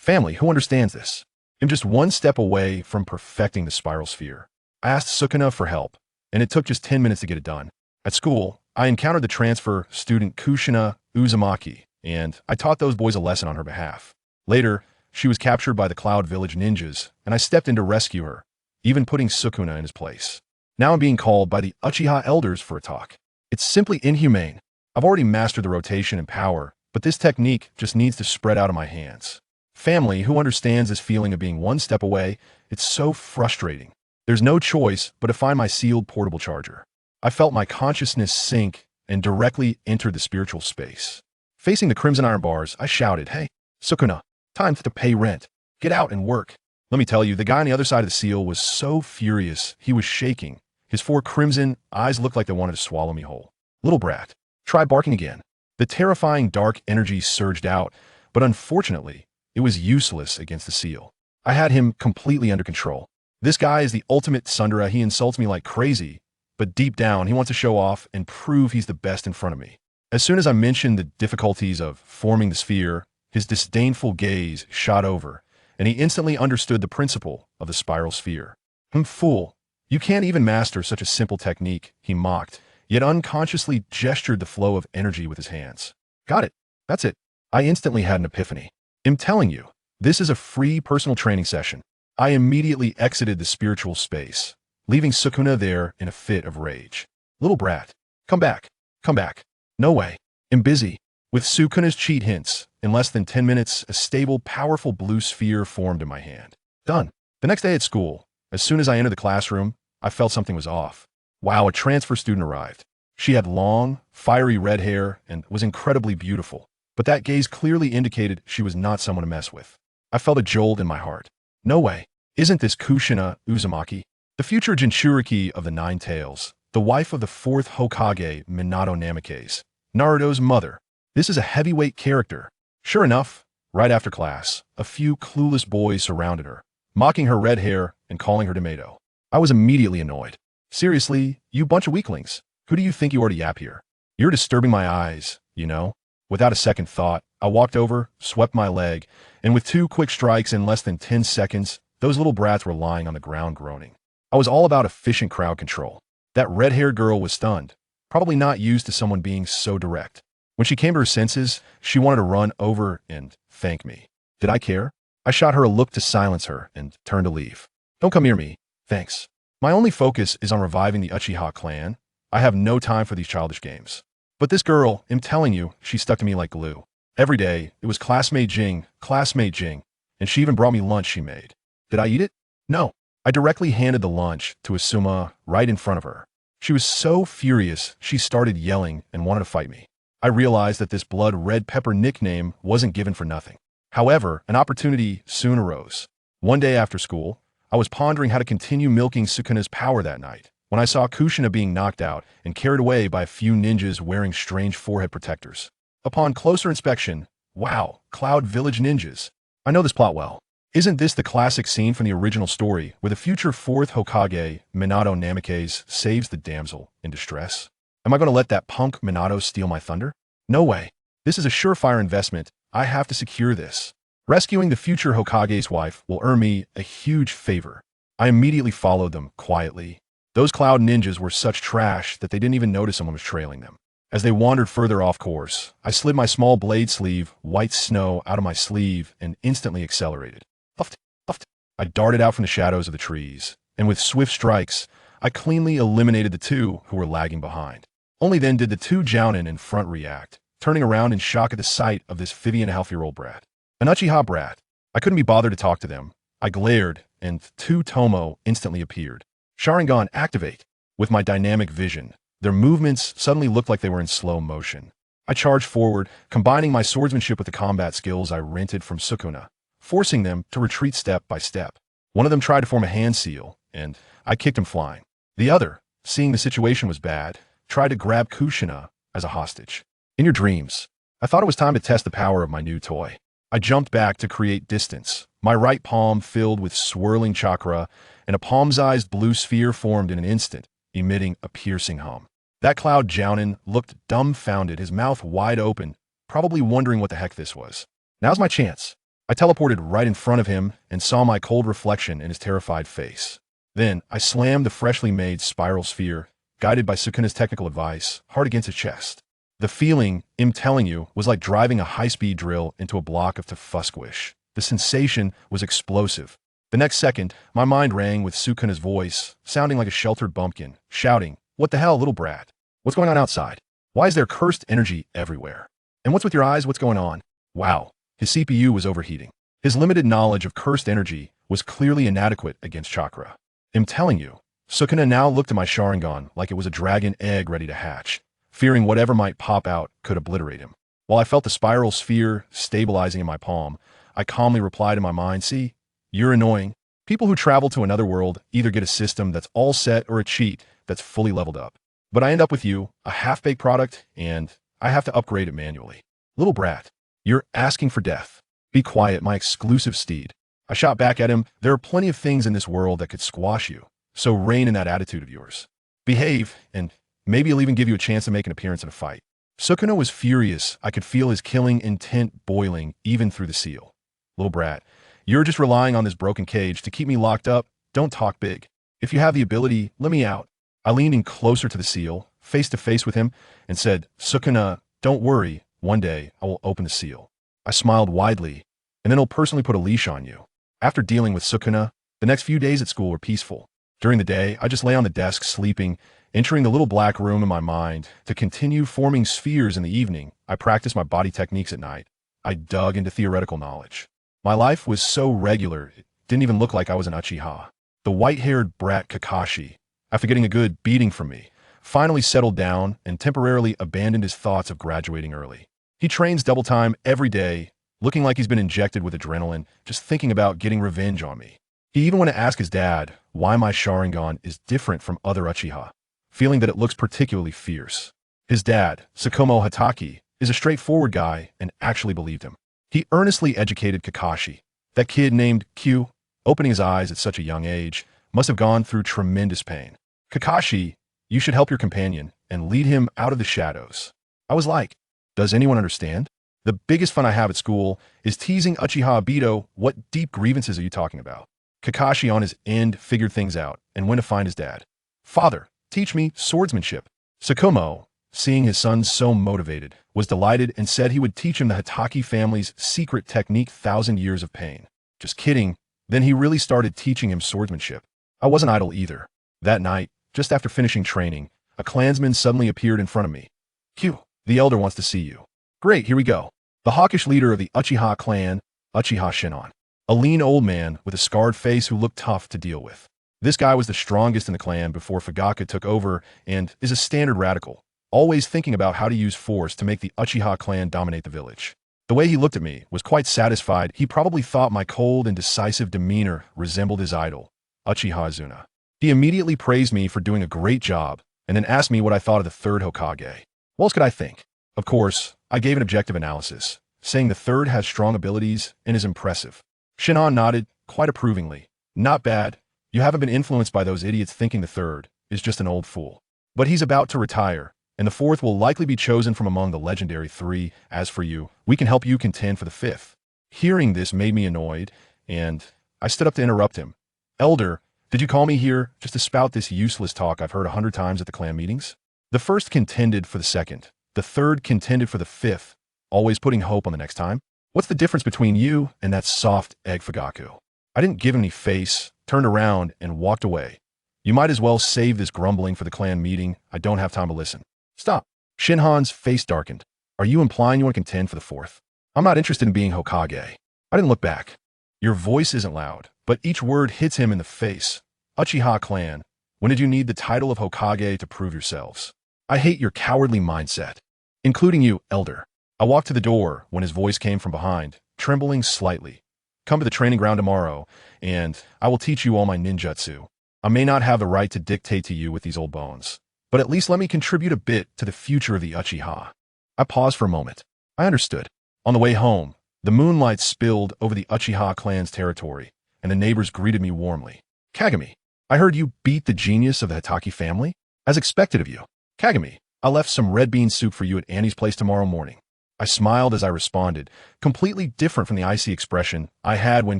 Family, who understands this? I'm just one step away from perfecting the spiral sphere. I asked Sukuna for help, and it took just 10 minutes to get it done. At school, I encountered the transfer student Kushina Uzumaki, and I taught those boys a lesson on her behalf. Later, she was captured by the Cloud Village ninjas, and I stepped in to rescue her, even putting Sukuna in his place. Now I'm being called by the Uchiha elders for a talk. It's simply inhumane. I've already mastered the rotation and power, but this technique just needs to spread out of my hands. Family, who understands this feeling of being one step away, it's so frustrating. There's no choice but to find my sealed portable charger. I felt my consciousness sink and directly entered the spiritual space. Facing the crimson iron bars, I shouted, "Hey, Sukuna, time to pay rent. Get out and work." Let me tell you, the guy on the other side of the seal was so furious, he was shaking. His 4 crimson eyes looked like they wanted to swallow me whole. "Little brat, try barking again." The terrifying dark energy surged out, but unfortunately, it was useless against the seal. I had him completely under control. This guy is the ultimate tsundere. He insults me like crazy, but deep down, he wants to show off and prove he's the best in front of me. As soon as I mentioned the difficulties of forming the sphere, his disdainful gaze shot over, and he instantly understood the principle of the spiral sphere. Fool, you can't even master such a simple technique," he mocked, yet unconsciously gestured the flow of energy with his hands. "Got it. That's it." I instantly had an epiphany. I'm telling you, this is a free personal training session. I immediately exited the spiritual space, leaving Sukuna there in a fit of rage. "Little brat, come back. Come back. No way. I'm busy." With Sukuna's cheat hints, in less than 10 minutes, a stable, powerful blue sphere formed in my hand. Done. The next day at school, as soon as I entered the classroom, I felt something was off. Wow, a transfer student arrived. She had long, fiery red hair and was incredibly beautiful, but that gaze clearly indicated she was not someone to mess with. I felt a jolt in my heart. No way. Isn't this Kushina Uzumaki, the future Jinchuriki of the Nine Tails, the wife of the 4th Hokage Minato Namikaze, Naruto's mother? This is a heavyweight character. Sure enough, right after class, a few clueless boys surrounded her, mocking her red hair and calling her tomato. I was immediately annoyed. "Seriously, you bunch of weaklings. Who do you think you are to yap here? You're disturbing my eyes, you know?" Without a second thought, I walked over, swept my leg, and with 2 quick strikes in less than 10 seconds, those little brats were lying on the ground groaning. I was all about efficient crowd control. That red-haired girl was stunned, probably not used to someone being so direct. When she came to her senses, she wanted to run over and thank me. Did I care? I shot her a look to silence her and turned to leave. "Don't come near me. Thanks. My only focus is on reviving the Uchiha clan. I have no time for these childish games." But this girl, I'm telling you, she stuck to me like glue. Every day, it was classmate Jing, and she even brought me lunch she made. Did I eat it? No. I directly handed the lunch to Asuma right in front of her. She was so furious, she started yelling and wanted to fight me. I realized that this blood red pepper nickname wasn't given for nothing. However, an opportunity soon arose. One day after school, I was pondering how to continue milking Sukuna's power that night, when I saw Kushina being knocked out and carried away by a few ninjas wearing strange forehead protectors. Upon closer inspection, wow, Cloud Village ninjas. I know this plot well. Isn't this the classic scene from the original story where the future 4th Hokage, Minato Namikaze, saves the damsel in distress? Am I going to let that punk Minato steal my thunder? No way. This is a surefire investment. I have to secure this. Rescuing the future Hokage's wife will earn me a huge favor. I immediately followed them quietly. Those Cloud ninjas were such trash that they didn't even notice someone was trailing them. As they wandered further off course, I slid my small blade sleeve, white snow, out of my sleeve and instantly accelerated. Puffed, puffed. I darted out from the shadows of the trees, and with swift strikes, I cleanly eliminated the 2 who were lagging behind. Only then did the 2 jounin in front react, turning around in shock at the sight of this 50-and-a-half-year-old brat. An Uchiha brat. I couldn't be bothered to talk to them. I glared, and 2 Tomo instantly appeared. Sharingan, activate! With my dynamic vision, their movements suddenly looked like they were in slow motion. I charged forward, combining my swordsmanship with the combat skills I rented from Sukuna, forcing them to retreat step by step. One of them tried to form a hand seal, and I kicked him flying. The other, seeing the situation was bad, tried to grab Kushina as a hostage. In your dreams, I thought it was time to test the power of my new toy. I jumped back to create distance, my right palm filled with swirling chakra, and a palm-sized blue sphere formed in an instant, emitting a piercing hum. That Cloud jounin looked dumbfounded, his mouth wide open, probably wondering what the heck this was. Now's my chance. I teleported right in front of him and saw my cold reflection in his terrified face. Then, I slammed the freshly made spiral sphere, guided by Sukuna's's technical advice, hard against his chest. The feeling, I'm telling you, was like driving a high-speed drill into a block of tefusquish. The sensation was explosive. The next second, my mind rang with Sukuna's's voice, sounding like a sheltered bumpkin, shouting, "What the hell, little brat? What's going on outside? Why is there cursed energy everywhere? And what's with your eyes? What's going on?" Wow. His CPU was overheating. His limited knowledge of cursed energy was clearly inadequate against chakra. I'm telling you, Sukuna now looked at my Sharingan like it was a dragon egg ready to hatch, fearing whatever might pop out could obliterate him. While I felt the spiral sphere stabilizing in my palm, I calmly replied in my mind, "See, you're annoying. People who travel to another world either get a system that's all set or a cheat that's fully leveled up. But I end up with you, a half-baked product, and I have to upgrade it manually. Little brat, you're asking for death. Be quiet, my exclusive steed." I shot back at him, "There are plenty of things in this world that could squash you, so rein in that attitude of yours. Behave, and maybe he'll even give you a chance to make an appearance in a fight." Sukuna was furious. I could feel his killing intent boiling even through the seal. "Little brat, you're just relying on this broken cage to keep me locked up. Don't talk big. If you have the ability, let me out." I leaned in closer to the seal, face to face with him, and said, "Sukuna, don't worry. One day, I will open the seal." I smiled widely, "And then I'll personally put a leash on you." After dealing with Sukuna, the next few days at school were peaceful. During the day, I just lay on the desk sleeping, entering the little black room in my mind. To continue forming spheres in the evening, I practiced my body techniques at night. I dug into theoretical knowledge. My life was so regular, it didn't even look like I was an Uchiha. The white-haired brat Kakashi, after getting a good beating from me, finally settled down and temporarily abandoned his thoughts of graduating early. He trains double time every day, looking like he's been injected with adrenaline, just thinking about getting revenge on me. He even went to ask his dad why my Sharingan is different from other Uchiha, feeling that it looks particularly fierce. His dad, Tsukumo Hatake, is a straightforward guy and actually believed him. He earnestly educated Kakashi. That kid named Q, opening his eyes at such a young age, must have gone through tremendous pain. "Kakashi, you should help your companion and lead him out of the shadows." I was like, does anyone understand? The biggest fun I have at school is teasing Uchiha Obito. What deep grievances are you talking about? Kakashi on his end figured things out and went to find his dad. "Father, teach me swordsmanship." Tsukumo, seeing his son so motivated, was delighted and said he would teach him the Hatake family's secret technique, 1,000 years of pain. Just kidding. Then he really started teaching him swordsmanship. I wasn't idle either. That night, just after finishing training, a clansman suddenly appeared in front of me. "Q, the elder wants to see you." "Great, here we go." The hawkish leader of the Uchiha clan, Uchiha Shinon. A lean old man with a scarred face who looked tough to deal with. This guy was the strongest in the clan before Fugaka took over and is a standard radical, always thinking about how to use force to make the Uchiha clan dominate the village. The way he looked at me was quite satisfied. He probably thought my cold and decisive demeanor resembled his idol, Uchiha Azuna. He immediately praised me for doing a great job and then asked me what I thought of the third Hokage. What else could I think? Of course, I gave an objective analysis, saying the third has strong abilities and is impressive. Shinon nodded, quite approvingly. "Not bad. You haven't been influenced by those idiots thinking the third is just an old fool. But he's about to retire, and the fourth will likely be chosen from among the legendary three. As for you, we can help you contend for the fifth." Hearing this made me annoyed, and I stood up to interrupt him. "Elder, did you call me here just to spout this useless talk I've heard 100 times at the clan meetings? The first contended for the second. The third contended for the fifth, always putting hope on the next time. What's the difference between you and that soft egg Fugaku?" I didn't give him any face, turned around, and walked away. "You might as well save this grumbling for the clan meeting. I don't have time to listen." "Stop." Shinhan's face darkened. "Are you implying you want to contend for the fourth?" "I'm not interested in being Hokage." I didn't look back. "Your voice isn't loud, but each word hits him in the face. Uchiha clan, when did you need the title of Hokage to prove yourselves? I hate your cowardly mindset. Including you, elder." I walked to the door when his voice came from behind, trembling slightly. "Come to the training ground tomorrow, and I will teach you all my ninjutsu. I may not have the right to dictate to you with these old bones, but at least let me contribute a bit to the future of the Uchiha." I paused for a moment. I understood. On the way home, the moonlight spilled over the Uchiha clan's territory, and the neighbors greeted me warmly. "Kagami, I heard you beat the genius of the Hatake family? As expected of you." "Kagami, I left some red bean soup for you at Annie's place tomorrow morning." I smiled as I responded, completely different from the icy expression I had when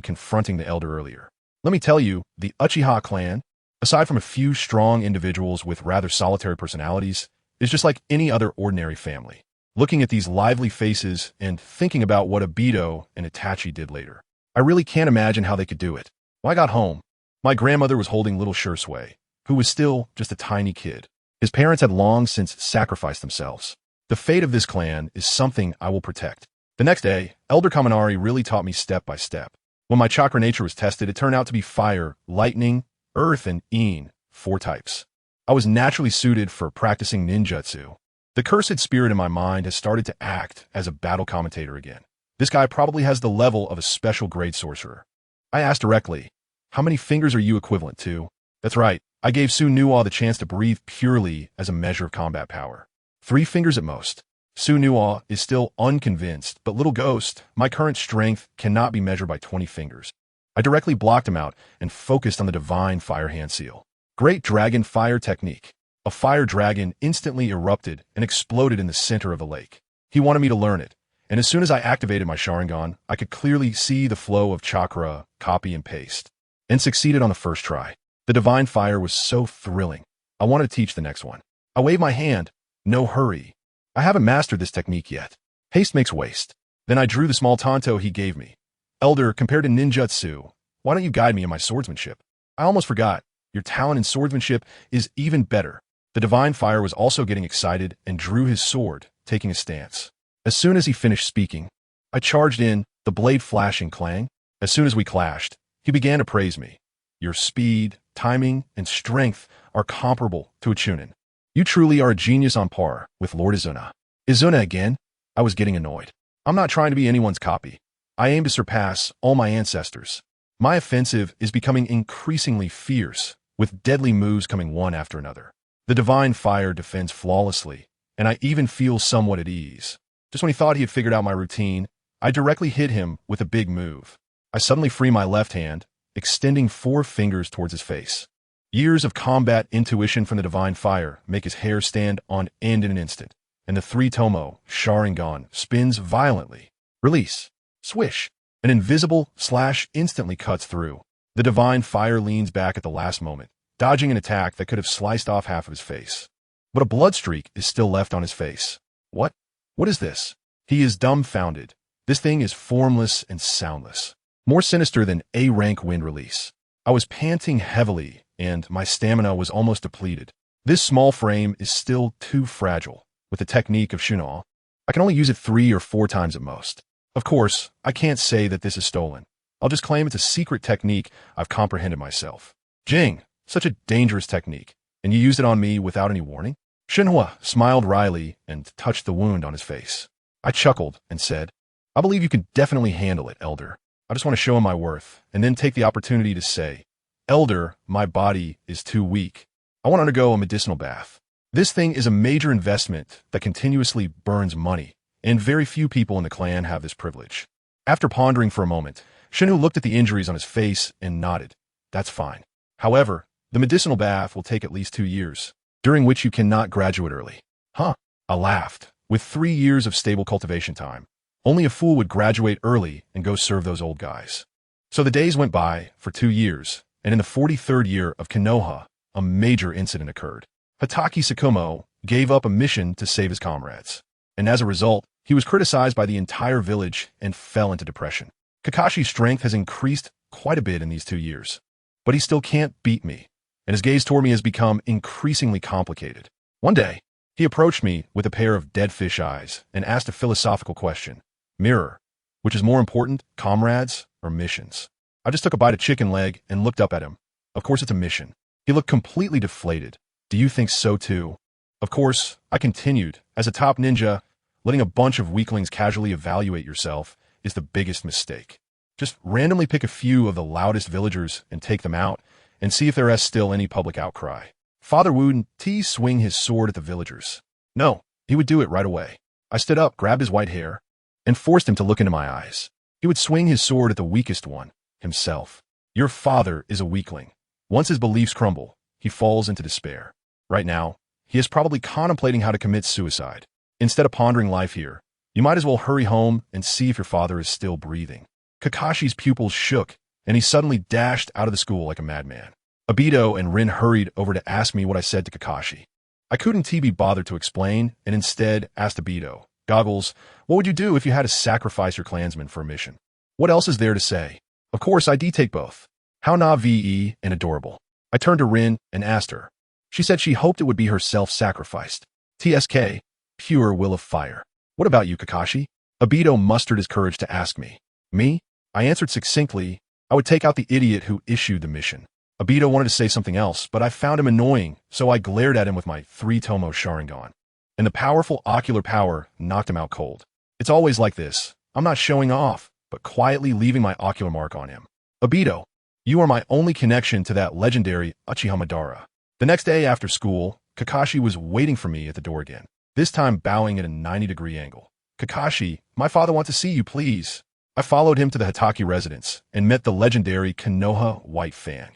confronting the elder earlier. Let me tell you, the Uchiha clan, aside from a few strong individuals with rather solitary personalities, is just like any other ordinary family. Looking at these lively faces and thinking about what Obito and Itachi did later, I really can't imagine how they could do it. When I got home, my grandmother was holding little Shursui, who was still just a tiny kid. His parents had long since sacrificed themselves. The fate of this clan is something I will protect. The next day, Elder Kaminari really taught me step by step. When my chakra nature was tested, it turned out to be fire, lightning, earth, and Een, 4 types. I was naturally suited for practicing ninjutsu. The cursed spirit in my mind has started to act as a battle commentator again. This guy probably has the level of a special grade sorcerer. I asked directly, how many fingers are you equivalent to? That's right, I gave Sukuna'sHelp the chance to breathe purely as a measure of combat power. 3 fingers at most. Sukuna'sHelp is still unconvinced, but little ghost, my current strength cannot be measured by 20 fingers. I directly blocked him out and focused on the divine fire hand seal. Great dragon fire technique. A fire dragon instantly erupted and exploded in the center of the lake. He wanted me to learn it, and as soon as I activated my Sharingan, I could clearly see the flow of chakra, copy and paste, and succeeded on the first try. The divine fire was so thrilling. I wanted to teach the next one. I waved my hand. No hurry. I haven't mastered this technique yet. Haste makes waste. Then I drew the small tanto he gave me. Elder, compared to ninjutsu, why don't you guide me in my swordsmanship? I almost forgot. Your talent in swordsmanship is even better. The divine fire was also getting excited and drew his sword, taking a stance. As soon as he finished speaking, I charged in, the blade flashing clang. As soon as we clashed, he began to praise me. Your speed, timing, and strength are comparable to a Chunin. You truly are a genius on par with Lord Izuna. Izuna again? I was getting annoyed. I'm not trying to be anyone's copy. I aim to surpass all my ancestors. My offensive is becoming increasingly fierce, with deadly moves coming one after another. The divine fire defends flawlessly, and I even feel somewhat at ease. Just when he thought he had figured out my routine, I directly hit him with a big move. I suddenly free my left hand, extending 4 fingers towards his face. Years of combat intuition from the divine fire make his hair stand on end in an instant, and the 3-tomo, Sharingan, spins violently. Release. Swish. An invisible slash instantly cuts through. The divine fire leans back at the last moment, dodging an attack that could have sliced off half of his face. But a blood streak is still left on his face. What? What is this? He is dumbfounded. This thing is formless and soundless. More sinister than A-rank wind release. I was panting heavily, and my stamina was almost depleted. This small frame is still too fragile. With the technique of Sukuna'sHelp, I can only use it 3 or 4 times at most. Of course, I can't say that this is stolen. I'll just claim it's a secret technique I've comprehended myself. Jing, such a dangerous technique, and you used it on me without any warning? Shinhua smiled wryly and touched the wound on his face. I chuckled and said, I believe you can definitely handle it, Elder. I just want to show him my worth, and then take the opportunity to say, Elder, my body is too weak. I want to undergo a medicinal bath. This thing is a major investment that continuously burns money, and very few people in the clan have this privilege. After pondering for a moment, Shinhu looked at the injuries on his face and nodded. That's fine. However, the medicinal bath will take at least 2 years, during which you cannot graduate early. Huh? I laughed. With 3 years of stable cultivation time, only a fool would graduate early and go serve those old guys. So the days went by for 2 years, and in the 43rd year of Konoha, a major incident occurred. Hatake Tsukumo gave up a mission to save his comrades, and as a result, he was criticized by the entire village and fell into depression. Kakashi's strength has increased quite a bit in these 2 years, but he still can't beat me, and his gaze toward me has become increasingly complicated. One day, he approached me with a pair of dead fish eyes and asked a philosophical question. Mirror, which is more important, comrades or missions? I just took a bite of chicken leg and looked up at him. Of course it's a mission. He looked completely deflated. Do you think so too? Of course, I continued. As a top ninja, letting a bunch of weaklings casually evaluate yourself is the biggest mistake. Just randomly pick a few of the loudest villagers and take them out, and see if there is still any public outcry. Father wouldn't swing his sword at the villagers. No, he would do it right away. I stood up, grabbed his white hair, and forced him to look into my eyes. He would swing his sword at the weakest one, himself. Your father is a weakling. Once his beliefs crumble, he falls into despair. Right now, he is probably contemplating how to commit suicide. Instead of pondering life here, You might as well hurry home and see if your father is still breathing." Kakashi's pupils shook, and he suddenly dashed out of the school like a madman. Obito and Rin hurried over to ask me what I said to Kakashi. I couldn't be bothered to explain, and instead asked Obito, "Goggles, what would you do if you had to sacrifice your clansmen for a mission?" "What else is there to say? Of course, I'd take both. How na-ve and adorable." I turned to Rin and asked her. She said she hoped it would be herself sacrificed. TSK, pure will of fire. "What about you, Kakashi?" Obito mustered his courage to ask me. "Me?" I answered succinctly. "I would take out the idiot who issued the mission." Obito wanted to say something else, but I found him annoying, so I glared at him with my 3-tomo Sharingan. And the powerful ocular power knocked him out cold. It's always like this. I'm not showing off, but quietly leaving my ocular mark on him. "Obito, you are my only connection to that legendary Uchiha Madara." The next day after school, Kakashi was waiting for me at the door again, this time bowing at a 90-degree angle. "Kakashi, my father wants to see you, please." I followed him to the Hitaki residence and met the legendary Konoha White Fang.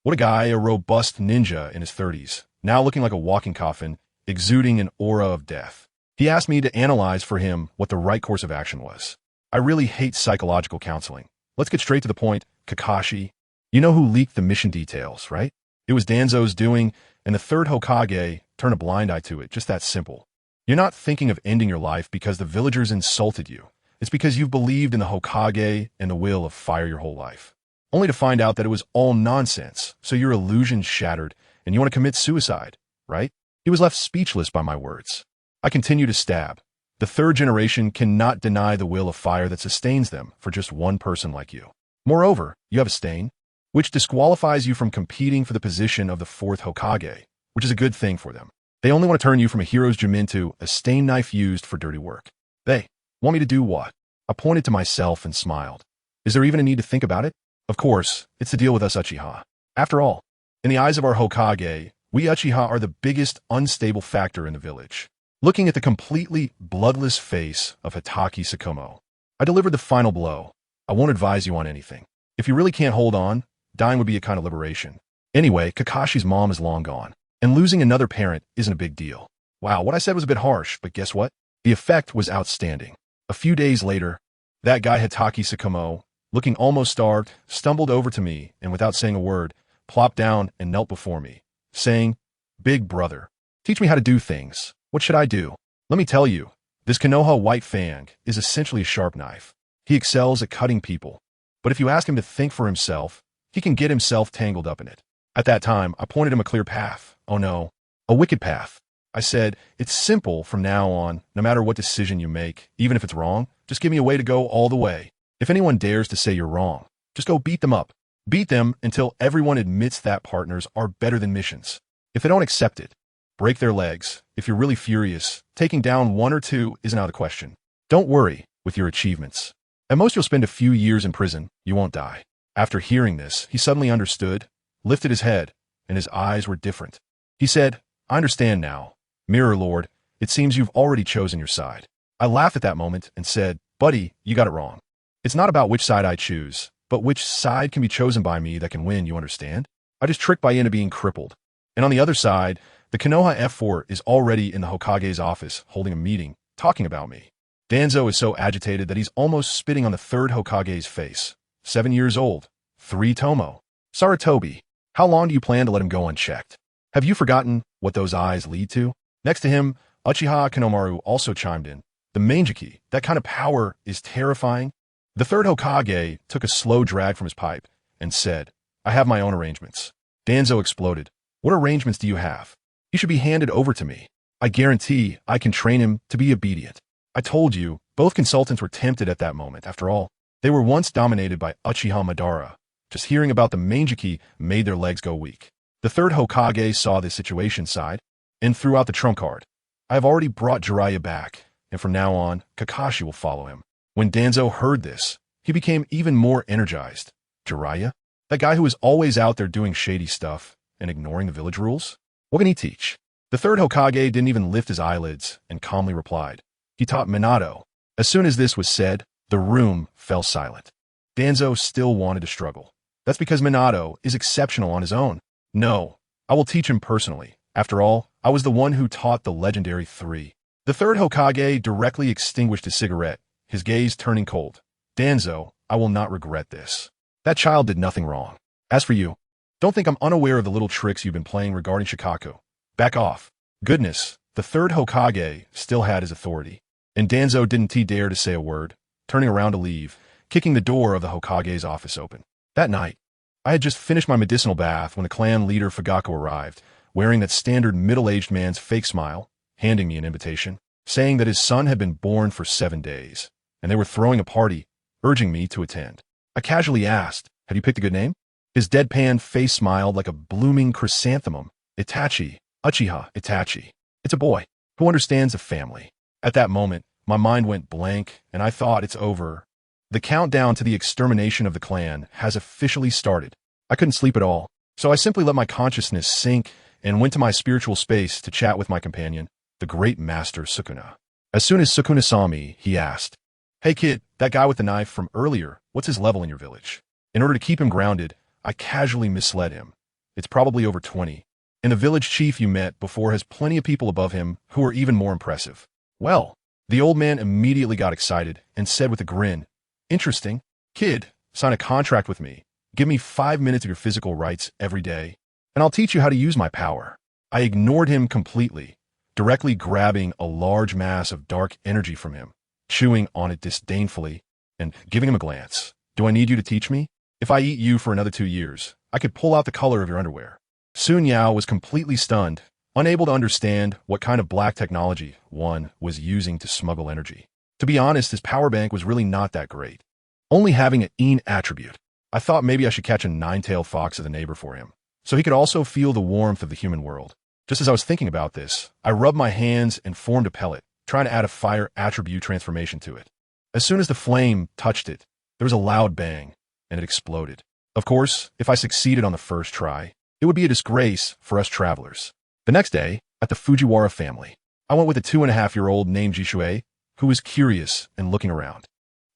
What a guy, a robust ninja in his 30s, now looking like a walking coffin, exuding an aura of death. He asked me to analyze for him what the right course of action was. I really hate psychological counseling. Let's get straight to the point. "Kakashi, you know who leaked the mission details, right? It was Danzo's doing, and the third Hokage turned a blind eye to it, just that simple. You're not thinking of ending your life because the villagers insulted you. It's because you've believed in the Hokage and the will of fire your whole life. Only to find out that it was all nonsense, so your illusions shattered, and you want to commit suicide, right?" He was left speechless by my words. I continue to stab. The third generation cannot deny the will of fire that sustains them for just one person like you. Moreover, you have a stain, which disqualifies you from competing for the position of the fourth Hokage, which is a good thing for them. They only want to turn you from a hero's gem into a stain knife used for dirty work. They want me to do what? I pointed to myself and smiled. Is there even a need to think about it? Of course, it's to deal with us Uchiha. After all, in the eyes of our Hokage, we Uchiha are the biggest unstable factor in the village. Looking at the completely bloodless face of Hitaki Tsukumo, I delivered the final blow. I won't advise you on anything. If you really can't hold on, dying would be a kind of liberation. Anyway, Kakashi's mom is long gone, and losing another parent isn't a big deal. Wow, what I said was a bit harsh, but guess what? The effect was outstanding. A few days later, that guy Hitaki Tsukumo, looking almost starved, stumbled over to me and without saying a word, plopped down and knelt before me, saying, "Big brother, teach me how to do things. What should I do?" Let me tell you, this Konoha White Fang is essentially a sharp knife. He excels at cutting people, but if you ask him to think for himself, he can get himself tangled up in it. At that time, I pointed him a clear path. Oh no, a wicked path. I said, "It's simple from now on, no matter what decision you make, even if it's wrong, just give me a way to go all the way. If anyone dares to say you're wrong, just go beat them up. Beat them until everyone admits that partners are better than missions. If they don't accept it, break their legs. If you're really furious, taking down one or two isn't out of the question. Don't worry with your achievements. At most you'll spend a few years in prison, you won't die." After hearing this, he suddenly understood, lifted his head, and his eyes were different. He said, "I understand now. Mirror Lord, it seems you've already chosen your side." I laughed at that moment and said, "Buddy, you got it wrong. It's not about which side I choose, but which side can be chosen by me that can win, you understand? I just tricked Bai into being crippled. And on the other side, the Konoha F4 is already in the Hokage's office holding a meeting, talking about me. Danzo is so agitated that he's almost spitting on the third Hokage's face. 7 years old, 3-tomo. Sarutobi, how long do you plan to let him go unchecked? Have you forgotten what those eyes lead to?" Next to him, Uchiha Kanomaru also chimed in. "The Mangeki, that kind of power is terrifying." The third Hokage took a slow drag from his pipe and said, "I have my own arrangements." Danzo exploded. "What arrangements do you have? He should be handed over to me. I guarantee I can train him to be obedient." I told you, both consultants were tempted at that moment. After all, they were once dominated by Uchiha Madara. Just hearing about the Mangeki made their legs go weak. The third Hokage saw this situation side and threw out the trump card. "I have already brought Jiraiya back, and from now on, Kakashi will follow him." When Danzo heard this, he became even more energized. Jiraiya? That guy who was always out there doing shady stuff and ignoring the village rules? What can he teach? The third Hokage didn't even lift his eyelids and calmly replied, "He taught Minato." As soon as this was said, the room fell silent. Danzo still wanted to struggle. "That's because Minato is exceptional on his own." "No, I will teach him personally. After all, I was the one who taught the legendary 3. The third Hokage directly extinguished his cigarette, his gaze turning cold. Danzo, I will not regret this. That child did nothing wrong. As for you, don't think I'm unaware of the little tricks you've been playing regarding Shikaku. Back off. Goodness, the third Hokage still had his authority. And Danzo didn't dare to say a word, turning around to leave, kicking the door of the Hokage's office open. That night, I had just finished my medicinal bath when the clan leader Fugaku arrived, wearing that standard middle-aged man's fake smile, handing me an invitation, saying that his son had been born for 7 days, and they were throwing a party, urging me to attend. I casually asked, "Have you picked a good name?" His deadpan face smiled like a blooming chrysanthemum. Itachi, Uchiha, Itachi. It's a boy who understands a family. At that moment, my mind went blank, and I thought it's over. The countdown to the extermination of the clan has officially started. I couldn't sleep at all, so I simply let my consciousness sink and went to my spiritual space to chat with my companion, the great master Sukuna. As soon as Sukuna saw me, he asked, "Hey kid, that guy with the knife from earlier, what's his level in your village?" In order to keep him grounded, I casually misled him. It's probably over 20. And the village chief you met before has plenty of people above him who are even more impressive. Well, the old man immediately got excited and said with a grin, "Interesting. Kid, sign a contract with me. Give me 5 minutes of your physical rights every day, and I'll teach you how to use my power." I ignored him completely, directly grabbing a large mass of dark energy from him, chewing on it disdainfully, and giving him a glance. "Do I need you to teach me? If I eat you for another 2 years, I could pull out the color of your underwear." Sun Yao was completely stunned, unable to understand what kind of black technology one was using to smuggle energy. To be honest, his power bank was really not that great, only having an Een attribute. I thought maybe I should catch a 9-tailed fox as a neighbor for him, so he could also feel the warmth of the human world. Just as I was thinking about this, I rubbed my hands and formed a pellet, trying to add a fire attribute transformation to it. As soon as the flame touched it, there was a loud bang, and it exploded. Of course, if I succeeded on the first try, it would be a disgrace for us travelers. The next day, at the Fujiwara family, I went with a 2.5-year-old named Jishui, who was curious and looking around.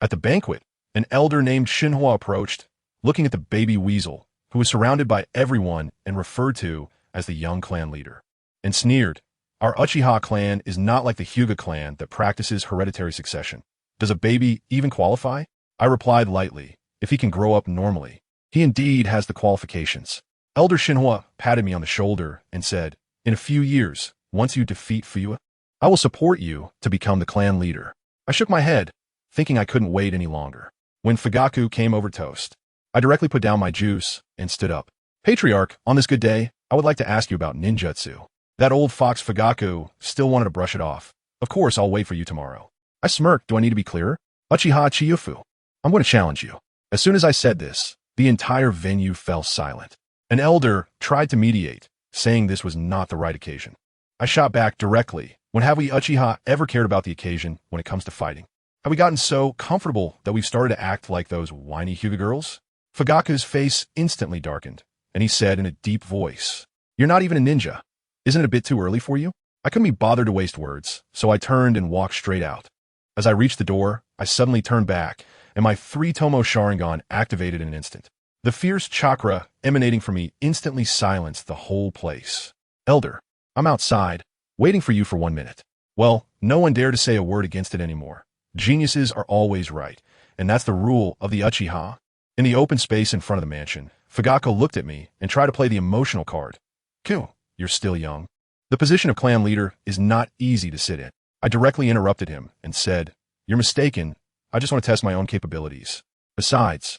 At the banquet, an elder named Shinhua approached, looking at the baby weasel, who was surrounded by everyone and referred to as the young clan leader, and sneered, "Our Uchiha clan is not like the Hyuga clan that practices hereditary succession. Does a baby even qualify?" I replied lightly, "If he can grow up normally, he indeed has the qualifications." Elder Shinhua patted me on the shoulder and said, "In a few years, once you defeat Fuwa, I will support you to become the clan leader." I shook my head, thinking I couldn't wait any longer. When Fugaku came over toast, I directly put down my juice and stood up. "Patriarch, on this good day, I would like to ask you about ninjutsu." That old fox Fugaku still wanted to brush it off. "Of course, I'll wait for you tomorrow." I smirked. "Do I need to be clearer?" "Uchiha Chiyufu. I'm going to challenge you." As soon as I said this, the entire venue fell silent. An elder tried to mediate, saying this was not the right occasion. I shot back directly, "When have we Uchiha ever cared about the occasion when it comes to fighting? Have we gotten so comfortable that we've started to act like those whiny Hyuga girls?" Fugaku's face instantly darkened, and he said in a deep voice, "You're not even a ninja. Isn't it a bit too early for you?" I couldn't be bothered to waste words, so I turned and walked straight out. As I reached the door, I suddenly turned back, and my 3-tomo Sharingan activated in an instant. The fierce chakra emanating from me instantly silenced the whole place. "Elder, I'm outside, waiting for you for 1 minute." Well, no one dared to say a word against it anymore. Geniuses are always right, and that's the rule of the Uchiha. In the open space in front of the mansion, Fugaku looked at me and tried to play the emotional card. "Kyu, you're still young. The position of clan leader is not easy to sit in." I directly interrupted him and said, "You're mistaken. I just want to test my own capabilities. Besides,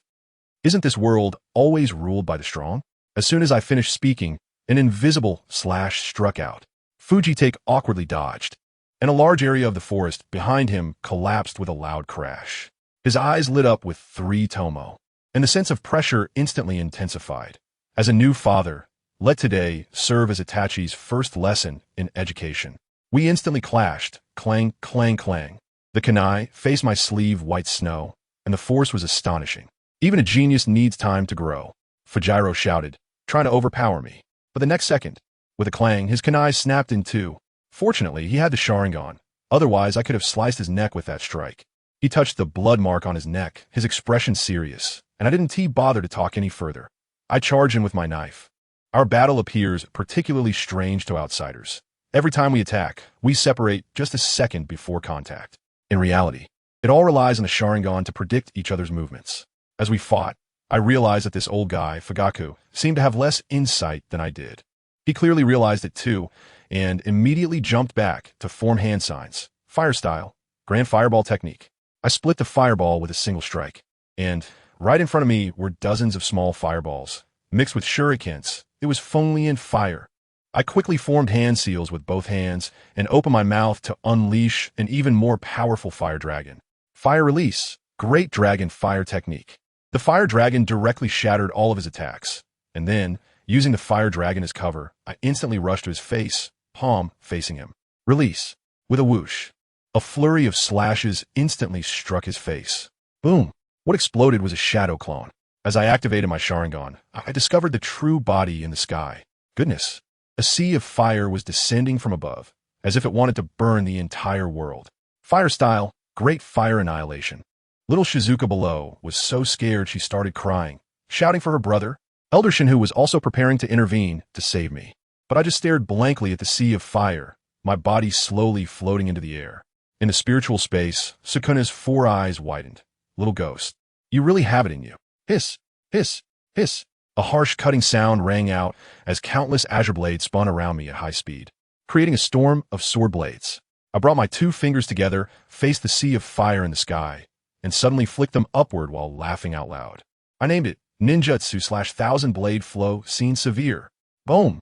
isn't this world always ruled by the strong?" As soon as I finished speaking, an invisible slash struck out. Fujitake awkwardly dodged, and a large area of the forest behind him collapsed with a loud crash. His eyes lit up with 3-tomo, and the sense of pressure instantly intensified. As a new father, let today serve as Itachi's first lesson in education. We instantly clashed, clang, clang, clang. The kunai faced my sleeve white snow, and the force was astonishing. "Even a genius needs time to grow," Fujiro shouted, trying to overpower me. But the next second, with a clang, his kunai snapped in two. Fortunately, he had the Sharingan. Otherwise, I could have sliced his neck with that strike. He touched the blood mark on his neck, his expression serious, and I didn't bother to talk any further. I charged him with my knife. Our battle appears particularly strange to outsiders. Every time we attack, we separate just a second before contact. In reality, it all relies on the Sharingan to predict each other's movements. As we fought, I realized that this old guy, Fugaku, seemed to have less insight than I did. He clearly realized it too, and immediately jumped back to form hand signs, fire style, grand fireball technique. I split the fireball with a single strike, and right in front of me were dozens of small fireballs, mixed with shurikens. It was Fenglian fire. I quickly formed hand seals with both hands and opened my mouth to unleash an even more powerful fire dragon. Fire release, great dragon fire technique. The fire dragon directly shattered all of his attacks, and then, using the fire dragon as cover, I instantly rushed to his face, palm facing him. Release. With a whoosh, a flurry of slashes instantly struck his face. Boom. What exploded was a shadow clone. As I activated my Sharingan, I discovered the true body in the sky. Goodness. A sea of fire was descending from above, as if it wanted to burn the entire world. Fire style, great fire annihilation. Little Shizuka below was so scared she started crying, shouting for her brother. Elder Shinhu was also preparing to intervene to save me. But I just stared blankly at the sea of fire, my body slowly floating into the air. In the spiritual space, Sukuna's 4 eyes widened. Little ghost, you really have it in you. Hiss, hiss, hiss. A harsh cutting sound rang out as countless azure blades spun around me at high speed, creating a storm of sword blades. I brought my 2 fingers together, faced the sea of fire in the sky, and suddenly flicked them upward while laughing out loud. I named it Ninjutsu/Thousand Blade Flow Scene Severe. Boom!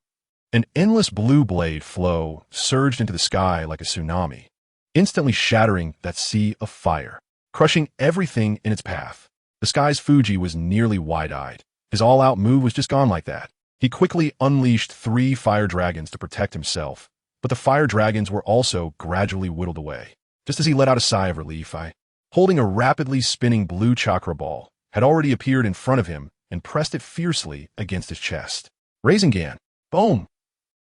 An endless blue blade flow surged into the sky like a tsunami, instantly shattering that sea of fire, crushing everything in its path. The sky's Fuji was nearly wide-eyed. His all-out move was just gone like that. He quickly unleashed 3 fire dragons to protect himself, but the fire dragons were also gradually whittled away. Just as he let out a sigh of relief, I, holding a rapidly spinning blue chakra ball, had already appeared in front of him and pressed it fiercely against his chest. Rasengan. Boom!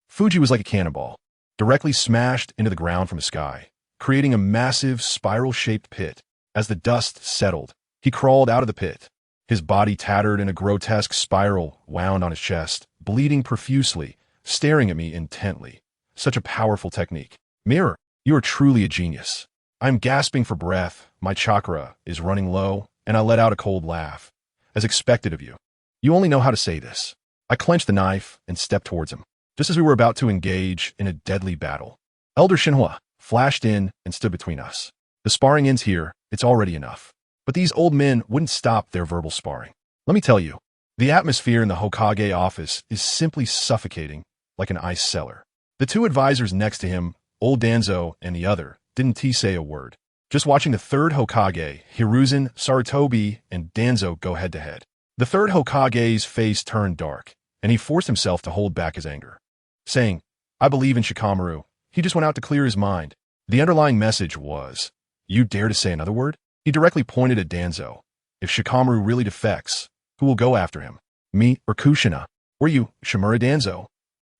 Fuji was like a cannonball, directly smashed into the ground from the sky, creating a massive spiral-shaped pit. As the dust settled, he crawled out of the pit. His body tattered in a grotesque spiral wound on his chest, bleeding profusely, staring at me intently. Such a powerful technique. Mirror, you are truly a genius. I'm gasping for breath, my chakra is running low, and I let out a cold laugh. As expected of you. You only know how to say this. I clenched the knife and stepped towards him, just as we were about to engage in a deadly battle. Elder Shinhua flashed in and stood between us. The sparring ends here, it's already enough. But these old men wouldn't stop their verbal sparring. Let me tell you, the atmosphere in the Hokage office is simply suffocating, like an ice cellar. The 2 advisors next to him, old Danzo and the other, didn't say a word. Just watching the 3rd Hokage, Hiruzen, Sarutobi, and Danzo go head-to-head. The 3rd Hokage's face turned dark, and he forced himself to hold back his anger, saying, I believe in Shikamaru. He just went out to clear his mind. The underlying message was, you dare to say another word? He directly pointed at Danzo. If Shikamaru really defects, who will go after him? Me or Kushina? Or you, Shimura Danzo?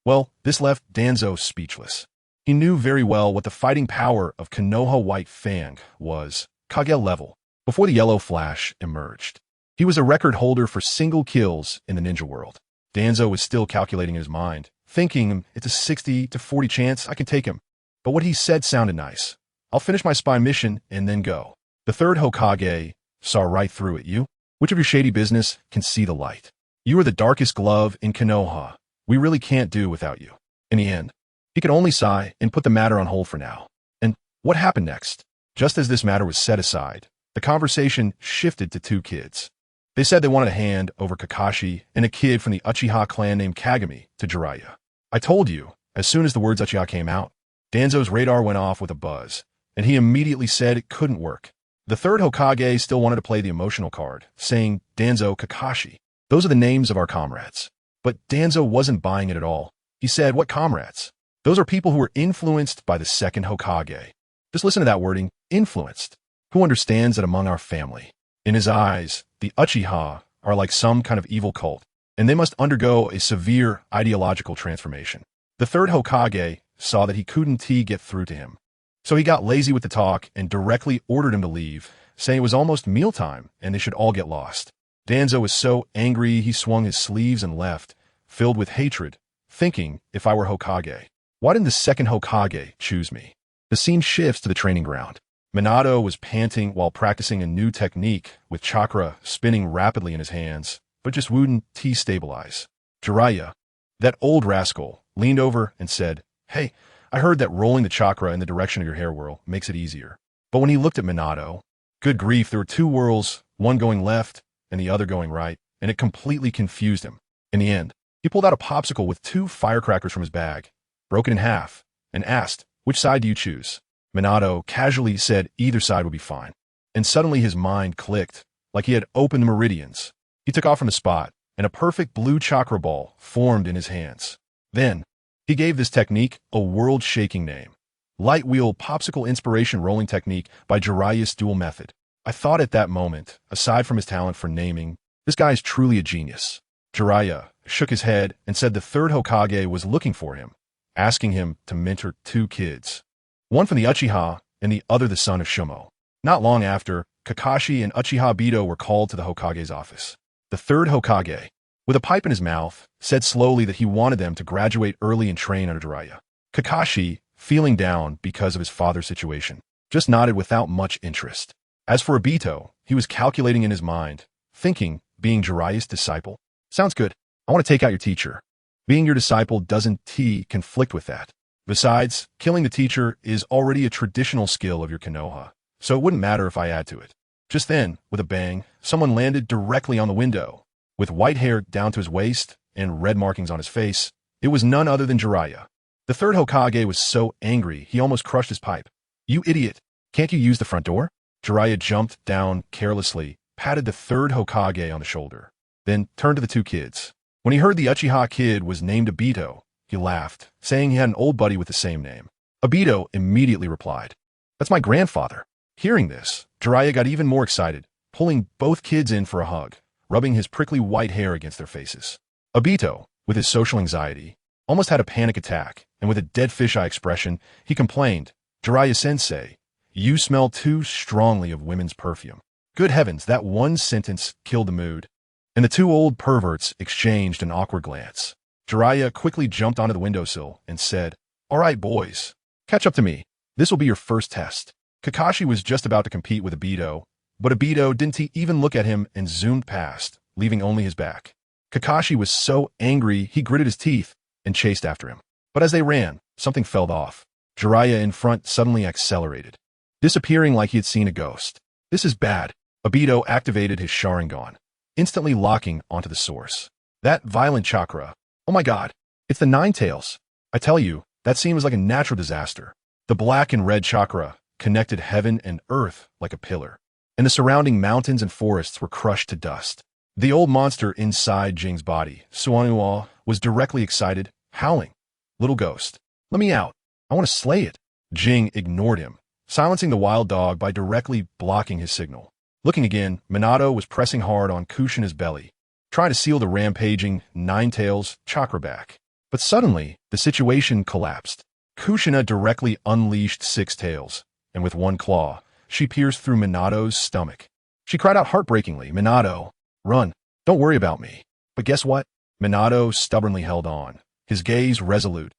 Well, this left Danzo speechless. He knew very well what the fighting power of Konoha White Fang was, Kage level, before the yellow flash emerged. He was a record holder for single kills in the ninja world. Danzo was still calculating in his mind, thinking it's a 60 to 40 chance I can take him. But what he said sounded nice. I'll finish my spy mission and then go. The 3rd Hokage saw right through it. You, which of your shady business can see the light? You are the darkest glove in Konoha. We really can't do without you. In the end, he could only sigh and put the matter on hold for now. And what happened next? Just as this matter was set aside, the conversation shifted to 2 kids. They said they wanted a hand over Kakashi and a kid from the Uchiha clan named Kagami to Jiraiya. I told you, as soon as the words Uchiha came out, Danzo's radar went off with a buzz, and he immediately said it couldn't work. The 3rd Hokage still wanted to play the emotional card, saying Danzo Kakashi. Those are the names of our comrades. But Danzo wasn't buying it at all. He said, what comrades? Those are people who were influenced by the 2nd Hokage. Just listen to that wording, influenced. Who understands that among our family? In his eyes, the Uchiha are like some kind of evil cult, and they must undergo a severe ideological transformation. The 3rd Hokage saw that he couldn't get through to him. So he got lazy with the talk and directly ordered him to leave, saying it was almost mealtime and they should all get lost. Danzo was so angry he swung his sleeves and left, filled with hatred, thinking if I were Hokage, Why didn't the second Hokage choose me? The scene shifts to the training ground. Minato was panting while practicing a new technique with chakra spinning rapidly in his hands, but just wouldn't T-stabilize. Jiraiya, that old rascal, leaned over and said, "Hey, I heard that rolling the chakra in the direction of your hair whirl makes it easier." But when he looked at Minato, good grief, there were two whirls, one going left and the other going right, and it completely confused him. In the end, he pulled out a popsicle with 2 firecrackers from his bag, broke it in half, and asked, "Which side do you choose?" Minato casually said either side would be fine. And suddenly his mind clicked, like he had opened the meridians. He took off from the spot, and a perfect blue chakra ball formed in his hands. Then, he gave this technique a world-shaking name. Light Wheel Popsicle Inspiration Rolling Technique by Jiraiya's Dual Method. I thought at that moment, aside from his talent for naming, this guy is truly a genius. Jiraiya shook his head and said the third Hokage was looking for him, asking him to mentor 2 kids. One from the Uchiha and the other the son of Shumo. Not long after, Kakashi and Uchiha Obito were called to the Hokage's office. The third Hokage, with a pipe in his mouth, said slowly that he wanted them to graduate early and train under Jiraiya. Kakashi, feeling down because of his father's situation, just nodded without much interest. As for Obito, he was calculating in his mind, thinking, being Jiraiya's disciple? Sounds good. I want to take out your teacher. Being your disciple doesn't conflict with that. Besides, killing the teacher is already a traditional skill of your Konoha, so it wouldn't matter if I add to it. Just then, with a bang, someone landed directly on the window. With white hair down to his waist and red markings on his face, it was none other than Jiraiya. The third Hokage was so angry he almost crushed his pipe. "You idiot! Can't you use the front door?" Jiraiya jumped down carelessly, patted the third Hokage on the shoulder, then turned to the 2 kids. When he heard the Uchiha kid was named Obito, he laughed, saying he had an old buddy with the same name. Obito immediately replied, "That's my grandfather." Hearing this, Jiraiya got even more excited, pulling both kids in for a hug, rubbing his prickly white hair against their faces. Obito, with his social anxiety, almost had a panic attack, and with a dead fisheye expression, he complained, "Jiraiya-sensei, you smell too strongly of women's perfume." Good heavens, that one sentence killed the mood, and the 2 old perverts exchanged an awkward glance. Jiraiya quickly jumped onto the windowsill and said, "All right, boys, catch up to me. This will be your first test." Kakashi was just about to compete with Obito, but Obito didn't even look at him and zoomed past, leaving only his back. Kakashi was so angry he gritted his teeth and chased after him. But as they ran, something fell off. Jiraiya in front suddenly accelerated, disappearing like he had seen a ghost. "This is bad." Obito activated his Sharingan, instantly locking onto the source. That violent chakra. Oh my god, it's the 9 tails. I tell you, that scene was like a natural disaster. The black and red chakra connected heaven and earth like a pillar, and the surrounding mountains and forests were crushed to dust. The old monster inside Jing's body, Suanua, was directly excited, howling, "Little ghost, let me out. I want to slay it." Jing ignored him, silencing the wild dog by directly blocking his signal. Looking again, Minato was pressing hard on Kushina's belly, trying to seal the rampaging 9 tails chakra back. But suddenly, the situation collapsed. Kushina directly unleashed 6 tails, and with one claw, she pierced through Minato's stomach. She cried out heartbreakingly, "Minato, run. Don't worry about me." But guess what? Minato stubbornly held on, his gaze resolute.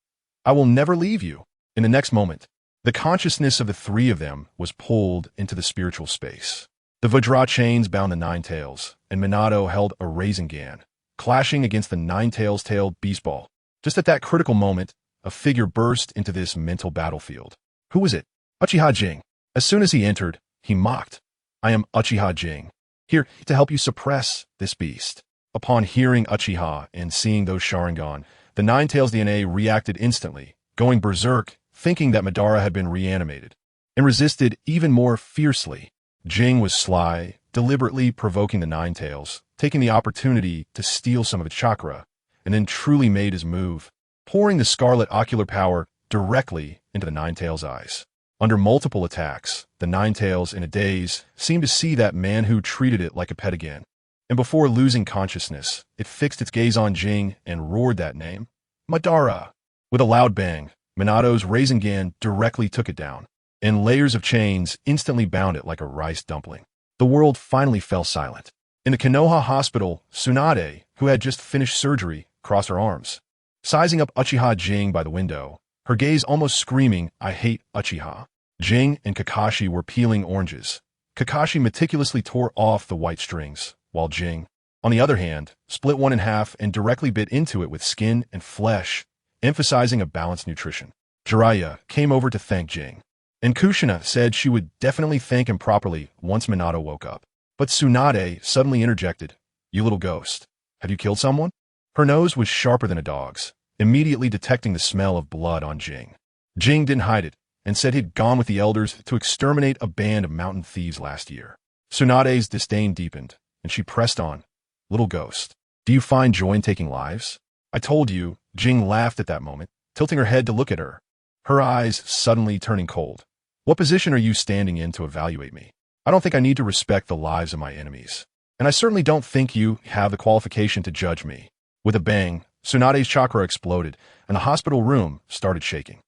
"I will never leave you." In the next moment, the consciousness of the 3 of them was pulled into the spiritual space. The Vajra chains bound the 9 tails, and Minato held a Rasengan, clashing against the 9 tails tailed beast ball. Just at that critical moment, a figure burst into this mental battlefield. Who was it? Uchiha Jing. As soon as he entered, he mocked, "I am Uchiha Jing, here to help you suppress this beast." Upon hearing Uchiha and seeing those Sharingan, the 9 tails DNA reacted instantly, going berserk, thinking that Madara had been reanimated, and resisted even more fiercely. Jing was sly, deliberately provoking the 9 tails, taking the opportunity to steal some of its chakra, and then truly made his move, pouring the scarlet ocular power directly into the 9 tails' eyes. Under multiple attacks, the 9 tails in a daze seemed to see that man who treated it like a pet again. And before losing consciousness, it fixed its gaze on Jing and roared that name, "Madara!" With a loud bang, Minato's Rasengan directly took it down, and layers of chains instantly bound it like a rice dumpling. The world finally fell silent. In the Konoha hospital, Tsunade, who had just finished surgery, crossed her arms. Sizing up Uchiha Jing by the window, her gaze almost screaming, "I hate Uchiha." Jing and Kakashi were peeling oranges. Kakashi meticulously tore off the white strings, while Jing, on the other hand, split one in half and directly bit into it with skin and flesh, emphasizing a balanced nutrition. Jiraiya came over to thank Jing, and Kushina said she would definitely thank him properly once Minato woke up. But Tsunade suddenly interjected, "You little ghost, have you killed someone?" Her nose was sharper than a dog's, immediately detecting the smell of blood on Jing. Jing didn't hide it, and said he'd gone with the elders to exterminate a band of mountain thieves last year. Tsunade's disdain deepened, and she pressed on, "Little ghost, do you find joy in taking lives?" "I told you," Jing laughed at that moment, tilting her head to look at her, her eyes suddenly turning cold. "What position are you standing in to evaluate me? I don't think I need to respect the lives of my enemies. And I certainly don't think you have the qualification to judge me." With a bang, Tsunade's chakra exploded, and the hospital room started shaking.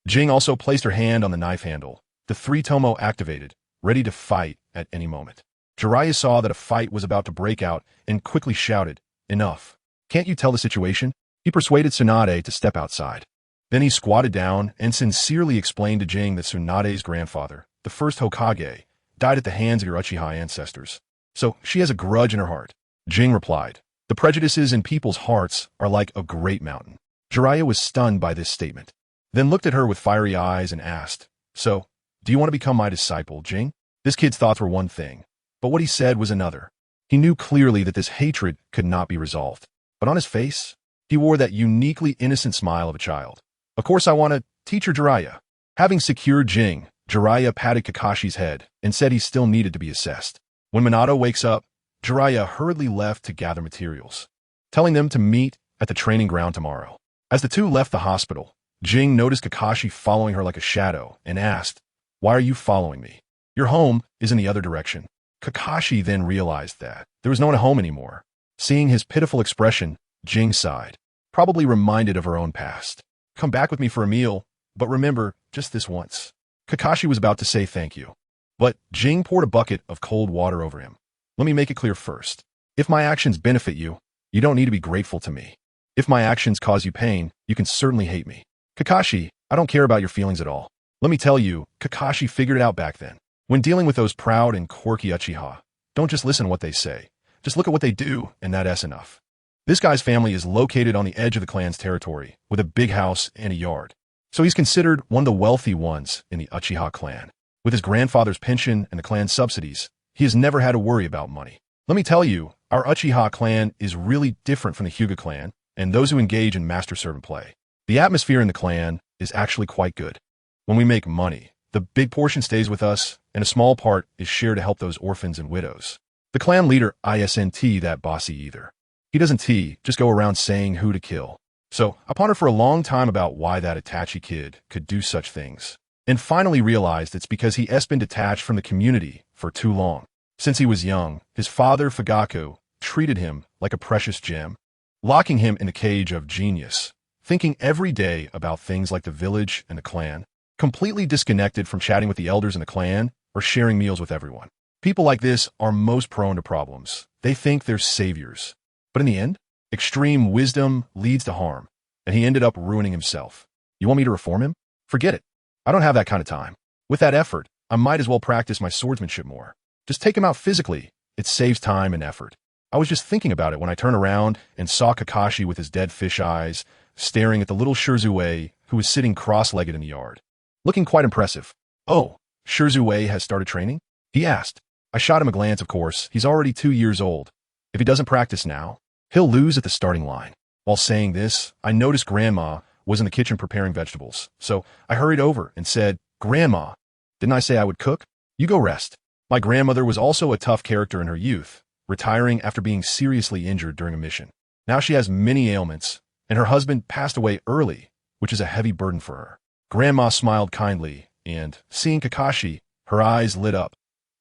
Jing also placed her hand on the knife handle, the three-tomo activated, ready to fight at any moment. Jiraiya saw that a fight was about to break out and quickly shouted, "Enough. Can't you tell the situation?" He persuaded Tsunade to step outside. Then he squatted down and sincerely explained to Jing that Tsunade's grandfather, the first Hokage, died at the hands of your Uchiha ancestors. So she has a grudge in her heart. Jing replied, "The prejudices in people's hearts are like a great mountain." Jiraiya was stunned by this statement, then looked at her with fiery eyes and asked, "So, do you want to become my disciple, Jing?" This kid's thoughts were one thing, but what he said was another. He knew clearly that this hatred could not be resolved. But on his face, he wore that uniquely innocent smile of a child. "Of course I want to, Teacher Jiraiya." Having secured Jing, Jiraiya patted Kakashi's head and said he still needed to be assessed. When Minato wakes up, Jiraiya hurriedly left to gather materials, telling them to meet at the training ground tomorrow. As the two left the hospital, Jing noticed Kakashi following her like a shadow and asked, "Why are you following me? Your home is in the other direction." Kakashi then realized that there was no one at home anymore. Seeing his pitiful expression, Jing sighed, probably reminded of her own past. "Come back with me for a meal, but remember, just this once." Kakashi was about to say thank you, but Jing poured a bucket of cold water over him. "Let me make it clear first. If my actions benefit you, you don't need to be grateful to me. If my actions cause you pain, you can certainly hate me. Kakashi, I don't care about your feelings at all." Let me tell you, Kakashi figured it out back then. When dealing with those proud and quirky Uchiha, don't just listen to what they say. Just look at what they do, and that's enough. This guy's family is located on the edge of the clan's territory, with a big house and a yard. So he's considered one of the wealthy ones in the Uchiha clan. With his grandfather's pension and the clan's subsidies, he has never had to worry about money. Let me tell you, our Uchiha clan is really different from the Hyuga clan and those who engage in master-servant play. The atmosphere in the clan is actually quite good. When we make money, the big portion stays with us, and a small part is shared to help those orphans and widows. The clan leader isn't that bossy either. He doesn't just go around saying who to kill. So I pondered for a long time about why that Itachi kid could do such things, and finally realized it's because he has been detached from the community for too long. Since he was young, his father, Fugaku, treated him like a precious gem, locking him in the cage of genius, thinking every day about things like the village and the clan, completely disconnected from chatting with the elders in the clan or sharing meals with everyone. People like this are most prone to problems. They think they're saviors. But in the end, extreme wisdom leads to harm, and he ended up ruining himself. You want me to reform him? Forget it. I don't have that kind of time. With that effort, I might as well practice my swordsmanship more. Just take him out physically. It saves time and effort. I was just thinking about it when I turned around and saw Kakashi with his dead fish eyes, staring at the little Shirzue who was sitting cross-legged in the yard, looking quite impressive. "Oh, Shirzue has started training?" he asked. I shot him a glance, of course. He's already 2 years old. If he doesn't practice now, he'll lose at the starting line. While saying this, I noticed Grandma was in the kitchen preparing vegetables, so I hurried over and said, "Grandma, didn't I say I would cook? You go rest." My grandmother was also a tough character in her youth, retiring after being seriously injured during a mission. Now she has many ailments, and her husband passed away early, which is a heavy burden for her. Grandma smiled kindly, and, seeing Kakashi, her eyes lit up.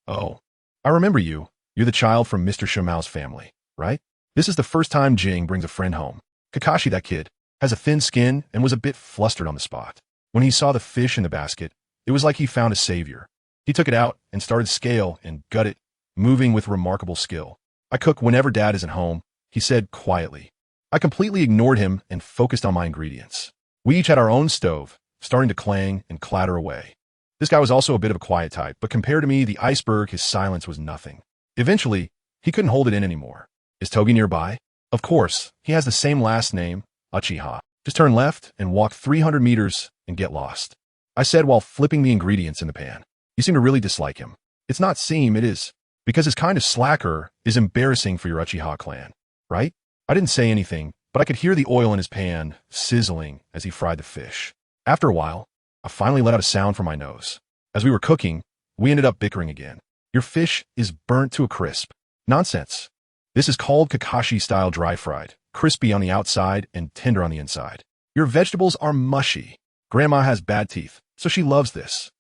"Oh, I remember you. You're the child from Mr. Shimao's family, right?" This is the first time Jing brings a friend home. Kakashi, that kid, has a thin skin and was a bit flustered on the spot. When he saw the fish in the basket, it was like he found a savior. He took it out and started scale and gut it, moving with remarkable skill. "I cook whenever Dad isn't home," he said quietly. I completely ignored him and focused on my ingredients. We each had our own stove, starting to clang and clatter away. This guy was also a bit of a quiet type, but compared to me, the iceberg, his silence was nothing. Eventually, he couldn't hold it in anymore. Is Togi nearby? Of course, he has the same last name, Uchiha. Just turn left and walk 300 meters and get lost. I said while flipping the ingredients in the pan. You seem to really dislike him. It's not seem, it is. Because his kind of slacker is embarrassing for your Uchiha clan, right? I didn't say anything, but I could hear the oil in his pan sizzling as he fried the fish. After a while, I finally let out a sound from my nose. As we were cooking, we ended up bickering again. Your fish is burnt to a crisp. Nonsense. This is called Kakashi-style dry-fried, crispy on the outside and tender on the inside. Your vegetables are mushy. Grandma has bad teeth, so she loves this.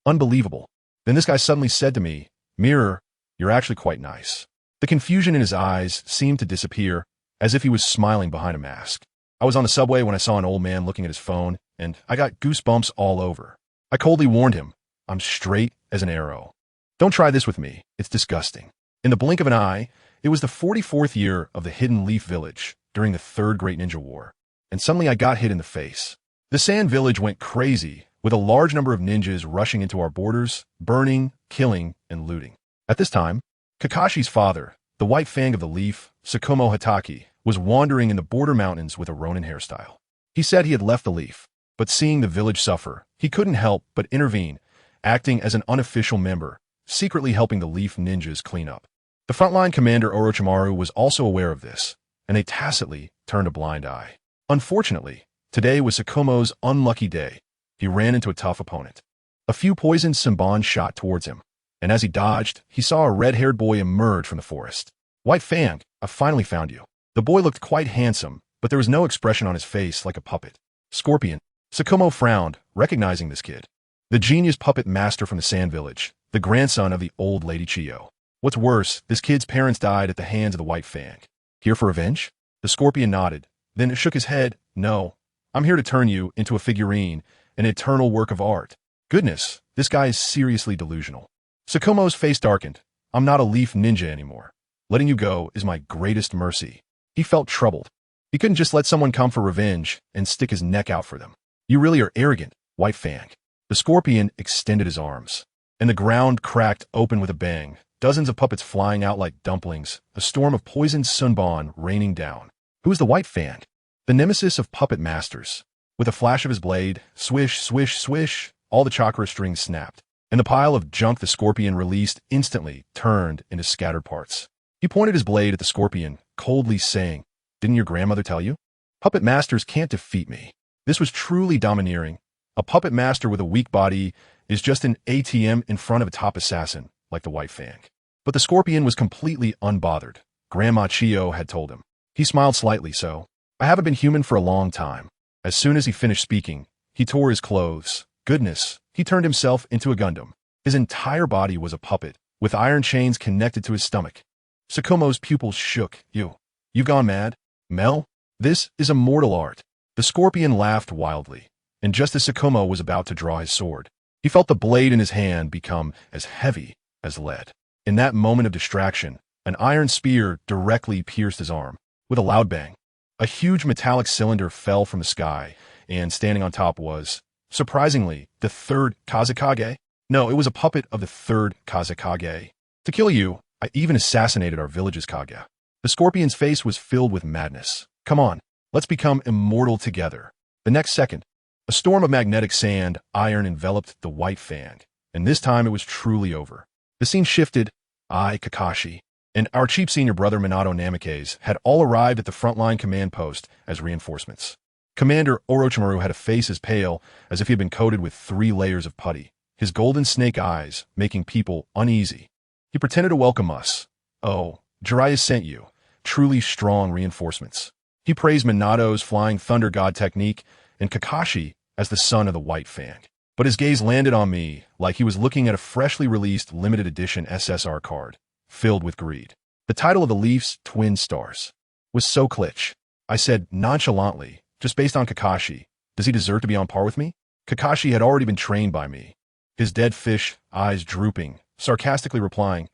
Unbelievable. Then this guy suddenly said to me, Mirror, you're actually quite nice. The confusion in his eyes seemed to disappear, as if he was smiling behind a mask. I was on the subway when I saw an old man looking at his phone, and I got goosebumps all over. I coldly warned him, I'm straight as an arrow. Don't try this with me, it's disgusting. In the blink of an eye, it was the 44th year of the Hidden Leaf Village during the Third Great Ninja War, and suddenly I got hit in the face. The Sand Village went crazy, with a large number of ninjas rushing into our borders, burning, killing, and looting. At this time, Kakashi's father, the White Fang of the Leaf, Tsukumo Hatake, was wandering in the border mountains with a Ronin hairstyle. He said he had left the Leaf, but seeing the village suffer, he couldn't help but intervene, acting as an unofficial member, secretly helping the Leaf ninjas clean up. The frontline commander Orochimaru was also aware of this, and they tacitly turned a blind eye. Unfortunately, today was Tsukumo's unlucky day. He ran into a tough opponent. A few poisoned Senbon shot towards him, and as he dodged, he saw a red-haired boy emerge from the forest. White Fang, I finally found you. The boy looked quite handsome, but there was no expression on his face like a puppet. Scorpion. Tsukumo frowned, recognizing this kid. The genius puppet master from the Sand Village, the grandson of the old Lady Chiyo. What's worse, this kid's parents died at the hands of the White Fang. Here for revenge? The Scorpion nodded, then shook his head. No, I'm here to turn you into a figurine, an eternal work of art. Goodness, this guy is seriously delusional. Tsukumo's face darkened. I'm not a Leaf ninja anymore. Letting you go is my greatest mercy. He felt troubled. He couldn't just let someone come for revenge and stick his neck out for them. You really are arrogant, White Fang. The Scorpion extended his arms, and the ground cracked open with a bang, dozens of puppets flying out like dumplings, a storm of poisoned Senbon raining down. Who is the White Fang? The nemesis of puppet masters. With a flash of his blade, swish, swish, swish, all the chakra strings snapped, and the pile of junk the Scorpion released instantly turned into scattered parts. He pointed his blade at the Scorpion, coldly saying, Didn't your grandmother tell you? Puppet masters can't defeat me. This was truly domineering. A puppet master with a weak body is just an ATM in front of a top assassin, like the White Fang. But the Scorpion was completely unbothered. Grandma Chiyo had told him. He smiled slightly, so, I haven't been human for a long time. As soon as he finished speaking, he tore his clothes. Goodness, he turned himself into a Gundam. His entire body was a puppet, with iron chains connected to his stomach. Tsukumo's pupils shook. You've gone mad? Mel? This is a mortal art. The Scorpion laughed wildly, and just as Tsukumo was about to draw his sword, he felt the blade in his hand become as heavy as lead. In that moment of distraction, an iron spear directly pierced his arm. With a loud bang, a huge metallic cylinder fell from the sky, and standing on top was, surprisingly, the third Kazekage. No, it was a puppet of the third Kazekage. To kill you, I even assassinated our village's Kage. The Scorpion's face was filled with madness. Come on, let's become immortal together. The next second, a storm of magnetic sand, iron enveloped the White Fang, and this time it was truly over. The scene shifted. I, Kakashi, and our cheap senior brother Minato Namikaze had all arrived at the frontline command post as reinforcements. Commander Orochimaru had a face as pale as if he had been coated with 3 layers of putty, his golden snake eyes making people uneasy. He pretended to welcome us. Oh, Jiraiya sent you. Truly strong reinforcements. He praised Minato's flying thunder god technique and Kakashi as the son of the White Fang. But his gaze landed on me like he was looking at a freshly released limited edition SSR card, filled with greed. The title of the Leaf's Twin Stars was so klitsch. I said nonchalantly, just based on Kakashi, does he deserve to be on par with me? Kakashi had already been trained by me. His dead fish, eyes drooping, sarcastically replying,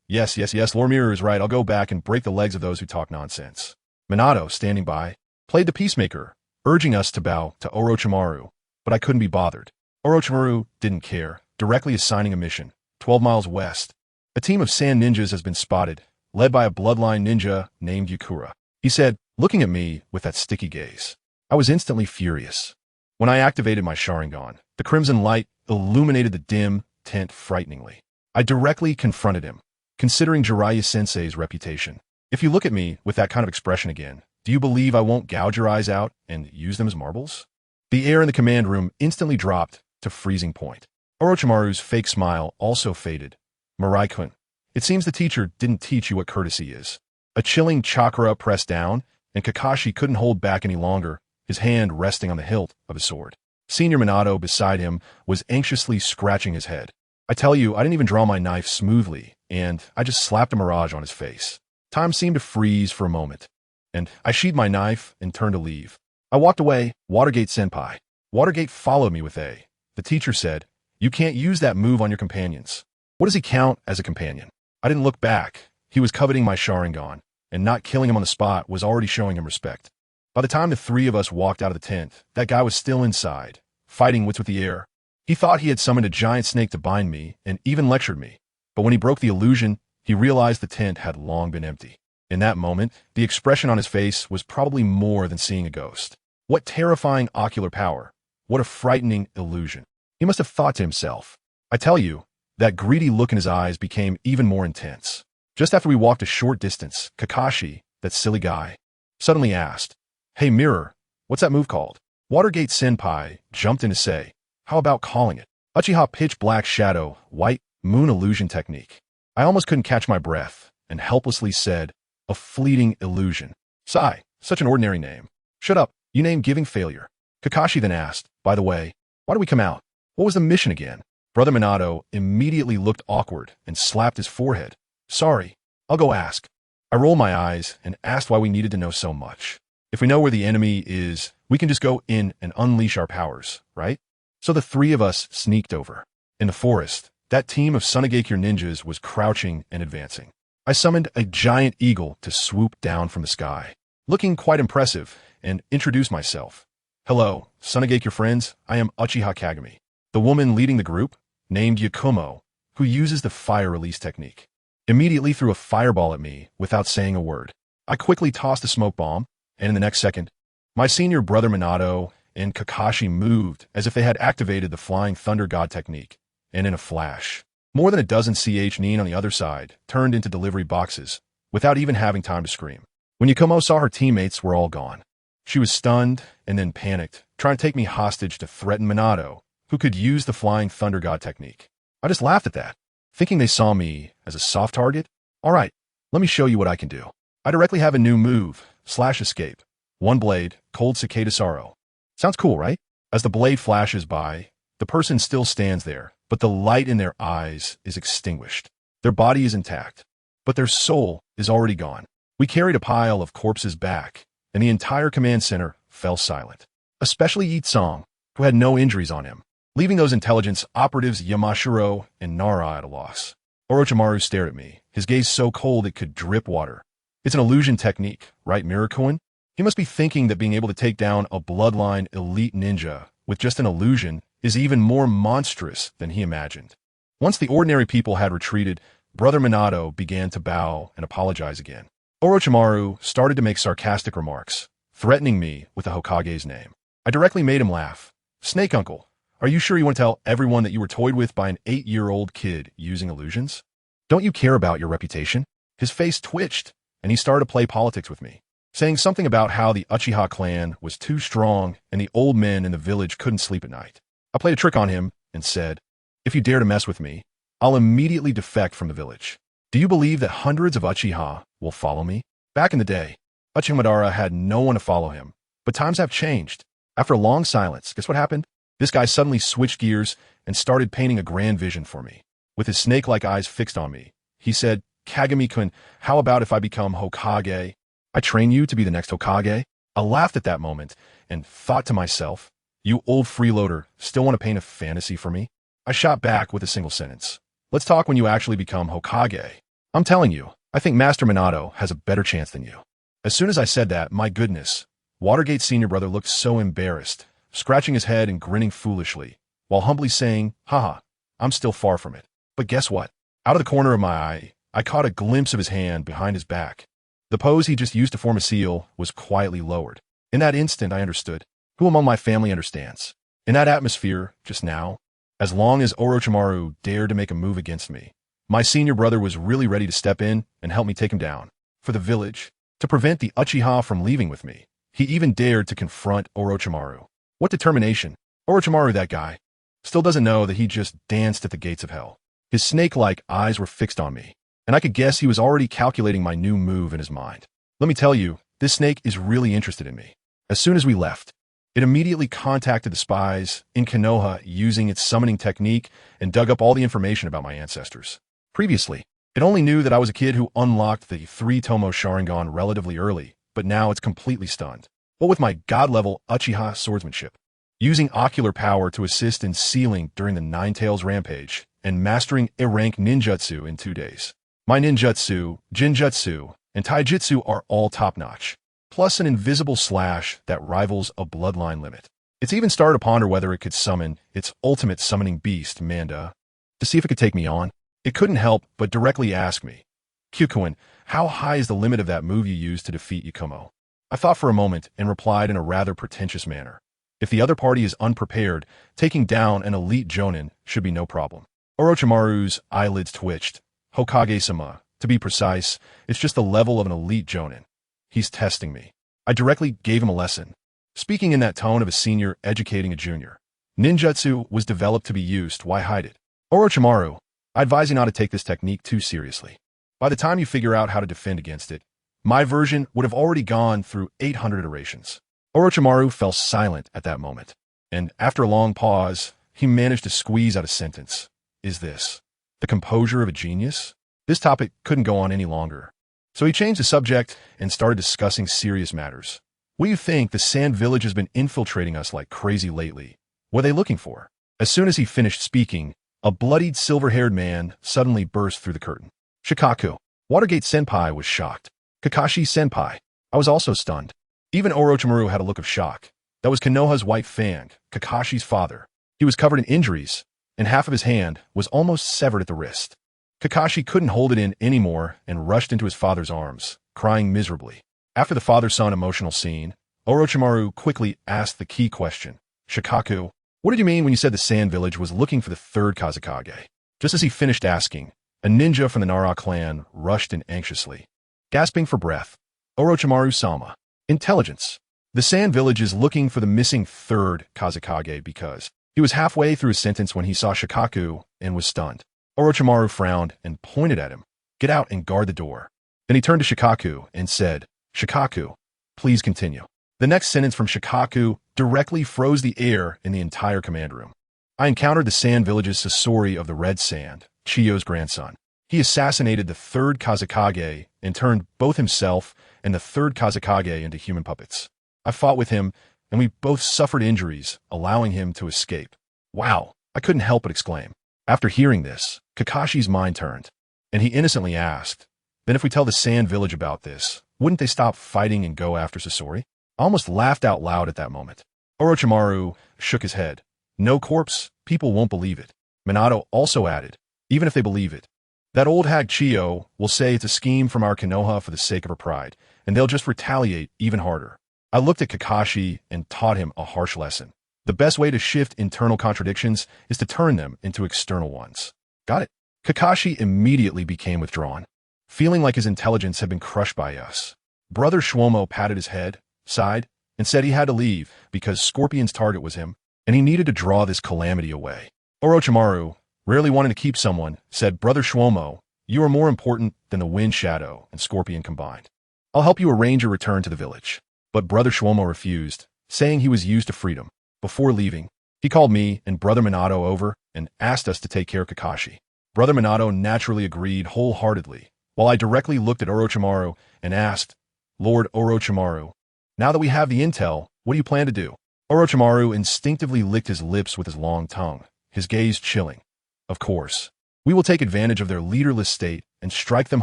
yes, Lord Mirror is right, I'll go back and break the legs of those who talk nonsense. Minato, standing by, played the peacemaker, urging us to bow to Orochimaru, but I couldn't be bothered. Orochimaru didn't care, directly assigning a mission, 12 miles west. A team of sand ninjas has been spotted, led by a bloodline ninja named Yakura. He said, looking at me with that sticky gaze. I was instantly furious. When I activated my Sharingan, the crimson light illuminated the dim tent frighteningly. I directly confronted him, considering Jiraiya-sensei's reputation. If you look at me with that kind of expression again, do you believe I won't gouge your eyes out and use them as marbles? The air in the command room instantly dropped to freezing point. Orochimaru's fake smile also faded. Mirai-kun, it seems the teacher didn't teach you what courtesy is. A chilling chakra pressed down, and Kakashi couldn't hold back any longer, his hand resting on the hilt of his sword. Senior Minato beside him was anxiously scratching his head. I tell you, I didn't even draw my knife smoothly, and I just slapped a mirage on his face. Time seemed to freeze for a moment, and I sheathed my knife and turned to leave. I walked away, Watergate-senpai. Watergate followed me with a. The teacher said, you can't use that move on your companions. What does he count as a companion? I didn't look back. He was coveting my Sharingan, and not killing him on the spot was already showing him respect. By the time the three of us walked out of the tent, that guy was still inside, fighting wits with the air. He thought he had summoned a giant snake to bind me, and even lectured me. But when he broke the illusion, he realized the tent had long been empty. In that moment, the expression on his face was probably more than seeing a ghost. What terrifying ocular power. What a frightening illusion. He must have thought to himself. I tell you, that greedy look in his eyes became even more intense. Just after we walked a short distance, Kakashi, that silly guy, suddenly asked, hey Mirror, what's that move called? Watergate-senpai jumped in to say, how about calling it Uchiha Pitch Black Shadow White Moon Illusion Technique? I almost couldn't catch my breath and helplessly said, a fleeting illusion. Sigh, such an ordinary name. Shut up, you name giving failure. Kakashi then asked, by the way, why did we come out? What was the mission again? Brother Minato immediately looked awkward and slapped his forehead. Sorry, I'll go ask. I rolled my eyes and asked why we needed to know so much. If we know where the enemy is, we can just go in and unleash our powers, right? So the three of us sneaked over. In the forest, that team of Sunagakure ninjas was crouching and advancing. I summoned a giant eagle to swoop down from the sky, looking quite impressive, and introduced myself. Hello, Sunagakure friends, I am Uchiha Kagami. The woman leading the group, named Yakumo, who uses the fire release technique, immediately threw a fireball at me without saying a word. I quickly tossed a smoke bomb, and in the next second, my senior brother Minato and Kakashi moved as if they had activated the Flying Thunder God technique, and in a flash, more than a dozen CH Nin on the other side turned into delivery boxes without even having time to scream. When Yakumo saw her teammates were all gone, she was stunned and then panicked, trying to take me hostage to threaten Minato, who could use the Flying Thunder God technique. I just laughed at that, thinking they saw me as a soft target. All right, let me show you what I can do. I directly have a new move, Slash Escape. One blade, Cold Cicada Sorrow. Sounds cool, right? As the blade flashes by, the person still stands there, but the light in their eyes is extinguished. Their body is intact, but their soul is already gone. We carried a pile of corpses back, and the entire command center fell silent, especially Itsong, who had no injuries on him, leaving those intelligence operatives Yamashiro and Nara at a loss. Orochimaru stared at me, his gaze so cold it could drip water. It's an illusion technique, right, Mirror-kun? He must be thinking that being able to take down a bloodline elite ninja with just an illusion is even more monstrous than he imagined. Once the ordinary people had retreated, Brother Minato began to bow and apologize again. Orochimaru started to make sarcastic remarks, threatening me with the Hokage's name. I directly made him laugh. Snake Uncle, are you sure you want to tell everyone that you were toyed with by an 8-year-old kid using illusions? Don't you care about your reputation? His face twitched, and he started to play politics with me, saying something about how the Uchiha clan was too strong and the old men in the village couldn't sleep at night. I played a trick on him and said, if you dare to mess with me, I'll immediately defect from the village. Do you believe that hundreds of Uchiha will follow me? Back in the day, Uchiha Madara had no one to follow him, but times have changed. After a long silence, guess what happened? This guy suddenly switched gears and started painting a grand vision for me. With his snake-like eyes fixed on me, he said, Kagami-kun, how about if I become Hokage? I train you to be the next Hokage? I laughed at that moment and thought to myself, you old freeloader, still want to paint a fantasy for me? I shot back with a single sentence. Let's talk when you actually become Hokage. I'm telling you, I think Master Minato has a better chance than you. As soon as I said that, my goodness, Watergate's senior brother looked so embarrassed, scratching his head and grinning foolishly, while humbly saying, "Haha, I'm still far from it." But guess what? Out of the corner of my eye, I caught a glimpse of his hand behind his back. The pose he just used to form a seal was quietly lowered. In that instant, I understood. Who among my family understands? In that atmosphere, just now, as long as Orochimaru dared to make a move against me, my senior brother was really ready to step in and help me take him down. For the village, to prevent the Uchiha from leaving with me, he even dared to confront Orochimaru. What determination! Orochimaru, that guy, still doesn't know that he just danced at the gates of hell. His snake-like eyes were fixed on me, and I could guess he was already calculating my new move in his mind. Let me tell you, this snake is really interested in me. As soon as we left, it immediately contacted the spies in Konoha using its summoning technique and dug up all the information about my ancestors. Previously, it only knew that I was a kid who unlocked the 3-Tomo Sharingan relatively early, but now it's completely stunned. What with my god-level Uchiha swordsmanship, using ocular power to assist in sealing during the Nine-Tails Rampage, and mastering A-rank ninjutsu in 2 days. My ninjutsu, jinjutsu, and taijutsu are all top-notch, plus an invisible slash that rivals a bloodline limit. It's even started to ponder whether it could summon its ultimate summoning beast, Manda, to see if it could take me on. It couldn't help but directly ask me, "Kyukuin, how high is the limit of that move you used to defeat Yakumo?" I thought for a moment and replied in a rather pretentious manner. If the other party is unprepared, taking down an elite jonin should be no problem. Orochimaru's eyelids twitched. "Hokage-sama, to be precise, it's just the level of an elite jonin. He's testing me." I directly gave him a lesson, speaking in that tone of a senior educating a junior. Ninjutsu was developed to be used, why hide it? Orochimaru, I advise you not to take this technique too seriously. By the time you figure out how to defend against it, my version would have already gone through 800 iterations. Orochimaru fell silent at that moment, and after a long pause, he managed to squeeze out a sentence. "Is this the composure of a genius?" This topic couldn't go on any longer, so he changed the subject and started discussing serious matters. "What do you think? The Sand Village has been infiltrating us like crazy lately. What are they looking for?" As soon as he finished speaking, a bloodied silver-haired man suddenly burst through the curtain. "Shikaku." Watergate Senpai was shocked. "Kakashi Senpai." I was also stunned. Even Orochimaru had a look of shock. That was Konoha's White Fang, Kakashi's father. He was covered in injuries, and half of his hand was almost severed at the wrist. Kakashi couldn't hold it in anymore and rushed into his father's arms, crying miserably. After the father-son emotional scene, Orochimaru quickly asked the key question. "Shikaku, what did you mean when you said the Sand Village was looking for the third Kazekage?" Just as he finished asking, a ninja from the Nara clan rushed in anxiously. Gasping for breath, "Orochimaru-sama. Intelligence. The Sand Village is looking for the missing third Kazekage because..." He was halfway through his sentence when he saw Shikaku and was stunned. Orochimaru frowned and pointed at him. "Get out and guard the door." Then he turned to Shikaku and said, "Shikaku, please continue." The next sentence from Shikaku directly froze the air in the entire command room. "I encountered the Sand Village's Sasori of the Red Sand, Chiyo's grandson. He assassinated the third Kazekage and turned both himself and the third Kazekage into human puppets. I fought with him, and we both suffered injuries, allowing him to escape." Wow, I couldn't help but exclaim. After hearing this, Kakashi's mind turned, and he innocently asked, "Then if we tell the Sand Village about this, wouldn't they stop fighting and go after Sasori?" I almost laughed out loud at that moment. Orochimaru shook his head. "No corpse, people won't believe it." Minato also added, "Even if they believe it, that old hag Chiyo will say it's a scheme from our Konoha for the sake of her pride, and they'll just retaliate even harder." I looked at Kakashi and taught him a harsh lesson. The best way to shift internal contradictions is to turn them into external ones. Got it? Kakashi immediately became withdrawn, feeling like his intelligence had been crushed by us. Brother Shwomo patted his head, sighed, and said he had to leave because Scorpion's target was him, and he needed to draw this calamity away. Orochimaru, rarely wanting to keep someone, said, "Brother Shwomo, you are more important than the Wind Shadow and Scorpion combined. I'll help you arrange a return to the village." But Brother Shwomo refused, saying he was used to freedom. Before leaving, he called me and Brother Minato over and asked us to take care of Kakashi. Brother Minato naturally agreed wholeheartedly, while I directly looked at Orochimaru and asked, "Lord Orochimaru, now that we have the intel, what do you plan to do?" Orochimaru instinctively licked his lips with his long tongue, his gaze chilling. "Of course, we will take advantage of their leaderless state and strike them